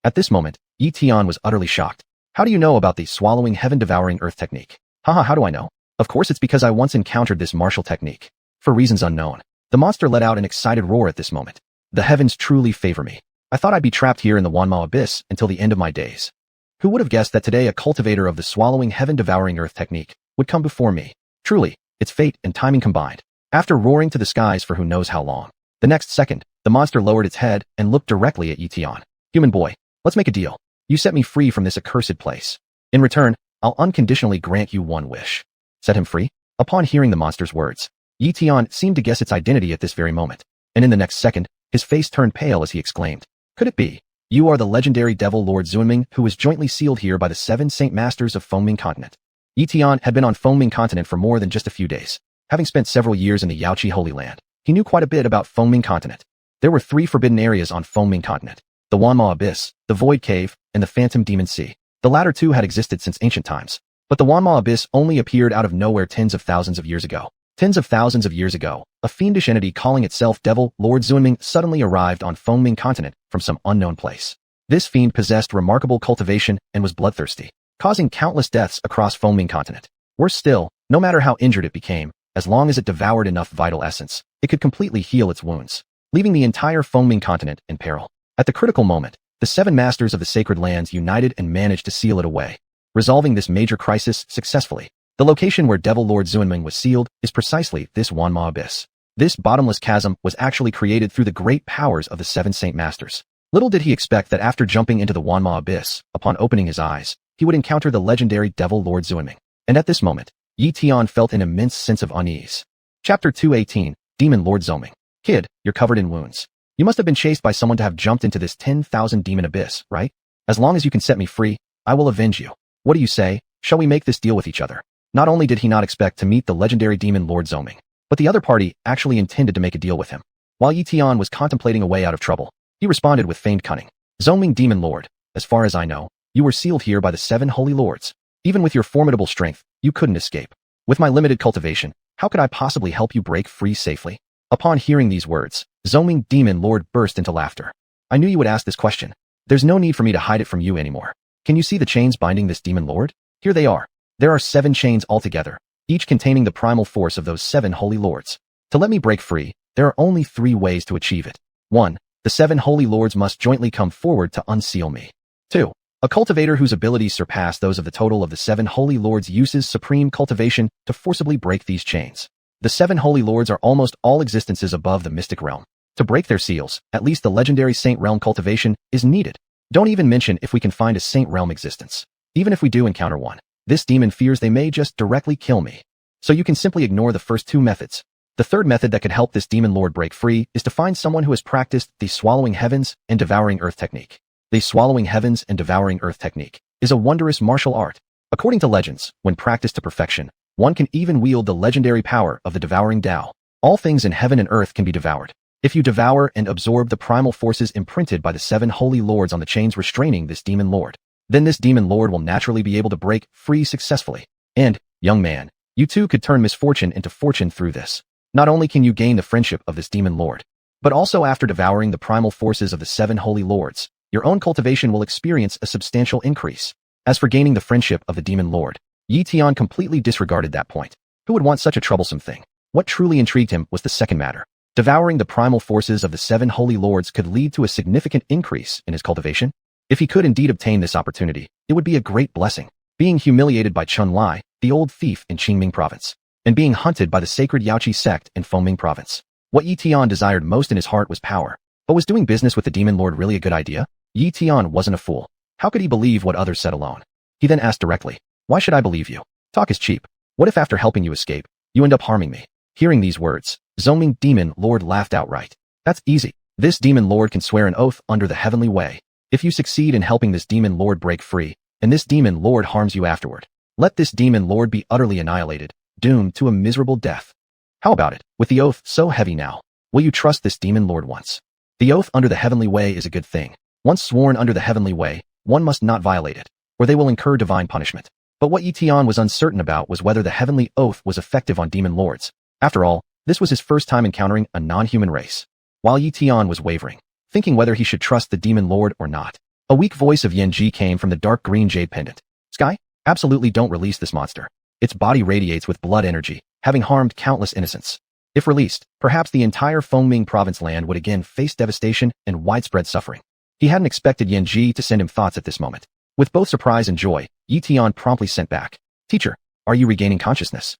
At this moment, Ye Tian was utterly shocked. How do you know about the swallowing heaven-devouring earth technique? Haha, how do I know? Of course it's because I once encountered this martial technique. For reasons unknown. The monster let out an excited roar at this moment. The heavens truly favor me. I thought I'd be trapped here in the Xuanhuan abyss until the end of my days. Who would have guessed that today a cultivator of the swallowing heaven-devouring earth technique would come before me? Truly, it's fate and timing combined. After roaring to the skies for who knows how long, the next second, the monster lowered its head and looked directly at Ye Tian. Human boy, let's make a deal. You set me free from this accursed place. In return, I'll unconditionally grant you one wish. Set him free? Upon hearing the monster's words, Ye Tian seemed to guess its identity at this very moment, and in the next second, his face turned pale as he exclaimed, "Could it be? You are the legendary devil Lord Xuanming who was jointly sealed here by the 7 Saint Masters of Fengming Continent." Ye Tian had been on Fengming Continent for more than just a few days. Having spent several years in the Yaoqi Holy Land, he knew quite a bit about Fengming Continent. There were 3 forbidden areas on Fengming Continent: the Xuanhuan Abyss, the Void Cave, and the Phantom Demon Sea. The latter 2 had existed since ancient times, but the Xuanhuan Abyss only appeared out of nowhere tens of thousands of years ago. Tens of thousands of years ago, a fiendish entity calling itself Devil Lord Xuanming suddenly arrived on Fengming Continent from some unknown place. This fiend possessed remarkable cultivation and was bloodthirsty, causing countless deaths across Fengming Continent. Worse still, no matter how injured it became, as long as it devoured enough vital essence, it could completely heal its wounds, leaving the entire Fengming Continent in peril. At the critical moment, the 7 Masters of the Sacred Lands united and managed to seal it away, resolving this major crisis successfully. The location where Devil Lord Xuanming was sealed is precisely this Xuanhuan Abyss. This bottomless chasm was actually created through the great powers of the 7 Saint Masters. Little did he expect that after jumping into the Xuanhuan Abyss, upon opening his eyes, he would encounter the legendary Devil Lord Xuanming. And at this moment, Ye Tian felt an immense sense of unease. Chapter 218, Demon Lord Xuanming. Kid, you're covered in wounds. You must have been chased by someone to have jumped into this 10,000 demon abyss, right? As long as you can set me free, I will avenge you. What do you say? Shall we make this deal with each other? Not only did he not expect to meet the legendary demon Lord Xuanming, but the other party actually intended to make a deal with him. While Ye Tian was contemplating a way out of trouble, he responded with feigned cunning. "Xuanming Demon Lord, as far as I know, you were sealed here by the 7 Holy Lords. Even with your formidable strength, you couldn't escape. With my limited cultivation, how could I possibly help you break free safely?" Upon hearing these words, Xuanming Demon Lord burst into laughter. "I knew you would ask this question. There's no need for me to hide it from you anymore. Can you see the chains binding this Demon Lord? Here they are. There are 7 chains altogether, each containing the primal force of those 7 Holy Lords. To let me break free, there are only 3 ways to achieve it. 1. The 7 Holy Lords must jointly come forward to unseal me. 2. A cultivator whose abilities surpass those of the total of the 7 Holy Lords uses supreme cultivation to forcibly break these chains. The 7 Holy Lords are almost all existences above the mystic realm. To break their seals, at least the legendary Saint Realm cultivation is needed. Don't even mention if we can find a Saint Realm existence. Even if we do encounter one, this demon fears they may just directly kill me. So you can simply ignore the first 2 methods. The third method that could help this demon lord break free is to find someone who has practiced the swallowing heavens and devouring earth technique. The swallowing heavens and devouring earth technique is a wondrous martial art. According to legends, when practiced to perfection, one can even wield the legendary power of the devouring Tao. All things in heaven and earth can be devoured. If you devour and absorb the primal forces imprinted by the 7 holy lords on the chains restraining this demon lord, then this demon lord will naturally be able to break free successfully. And, young man, you too could turn misfortune into fortune through this. Not only can you gain the friendship of this demon lord, but also after devouring the primal forces of the 7 holy lords, your own cultivation will experience a substantial increase. As for gaining the friendship of the demon lord, Ye Tian completely disregarded that point. Who would want such a troublesome thing? What truly intrigued him was the second matter. Devouring the primal forces of the 7 holy lords could lead to a significant increase in his cultivation. If he could indeed obtain this opportunity, it would be a great blessing. Being humiliated by Chun Lai, the old thief in Qingming province, and being hunted by the sacred Yaoqi sect in Fengming province. What Ye Tian desired most in his heart was power. But was doing business with the demon lord really a good idea? Ye Tian wasn't a fool. How could he believe what others said alone? He then asked directly, "Why should I believe you? Talk is cheap. What if after helping you escape, you end up harming me?" Hearing these words, Xuanming Demon Lord laughed outright. "That's easy. This demon lord can swear an oath under the heavenly way. If you succeed in helping this demon lord break free, and this demon lord harms you afterward, let this demon lord be utterly annihilated, doomed to a miserable death. How about it? With the oath so heavy now, will you trust this demon lord once? The oath under the heavenly way is a good thing. Once sworn under the heavenly way, one must not violate it, or they will incur divine punishment. But what Ye Tian was uncertain about was whether the heavenly oath was effective on demon lords. After all, this was his first time encountering a non-human race. While Ye Tian was wavering, thinking whether he should trust the demon lord or not, a weak voice of Yen Ji came from the dark green jade pendant. Sky, absolutely don't release this monster. Its body radiates with blood energy, having harmed countless innocents. If released, perhaps the entire Fengming province land would again face devastation and widespread suffering. He hadn't expected Yen Ji to send him thoughts at this moment. With both surprise and joy, Ye Tian promptly sent back. Teacher, are you regaining consciousness?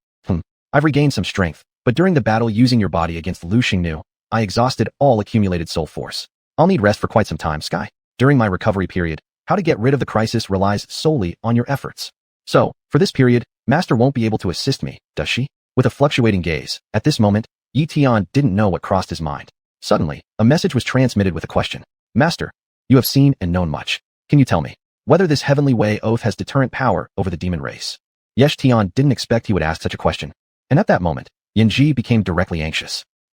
I've regained some strength, but during the battle using your body against Lu Xingnu, I exhausted all accumulated soul force. I'll need rest for quite some time, Sky. During my recovery period, how to get rid of the crisis relies solely on your efforts. So, for this period, Master won't be able to assist me, does she? With a fluctuating gaze, at this moment, Ye Tian didn't know what crossed his mind. Suddenly, a message was transmitted with a question. Master, you have seen and known much. Can you tell me whether this heavenly way oath has deterrent power over the demon race? Ye Tian didn't expect he would ask such a question. And at that moment, Yen Ji became directly anxious.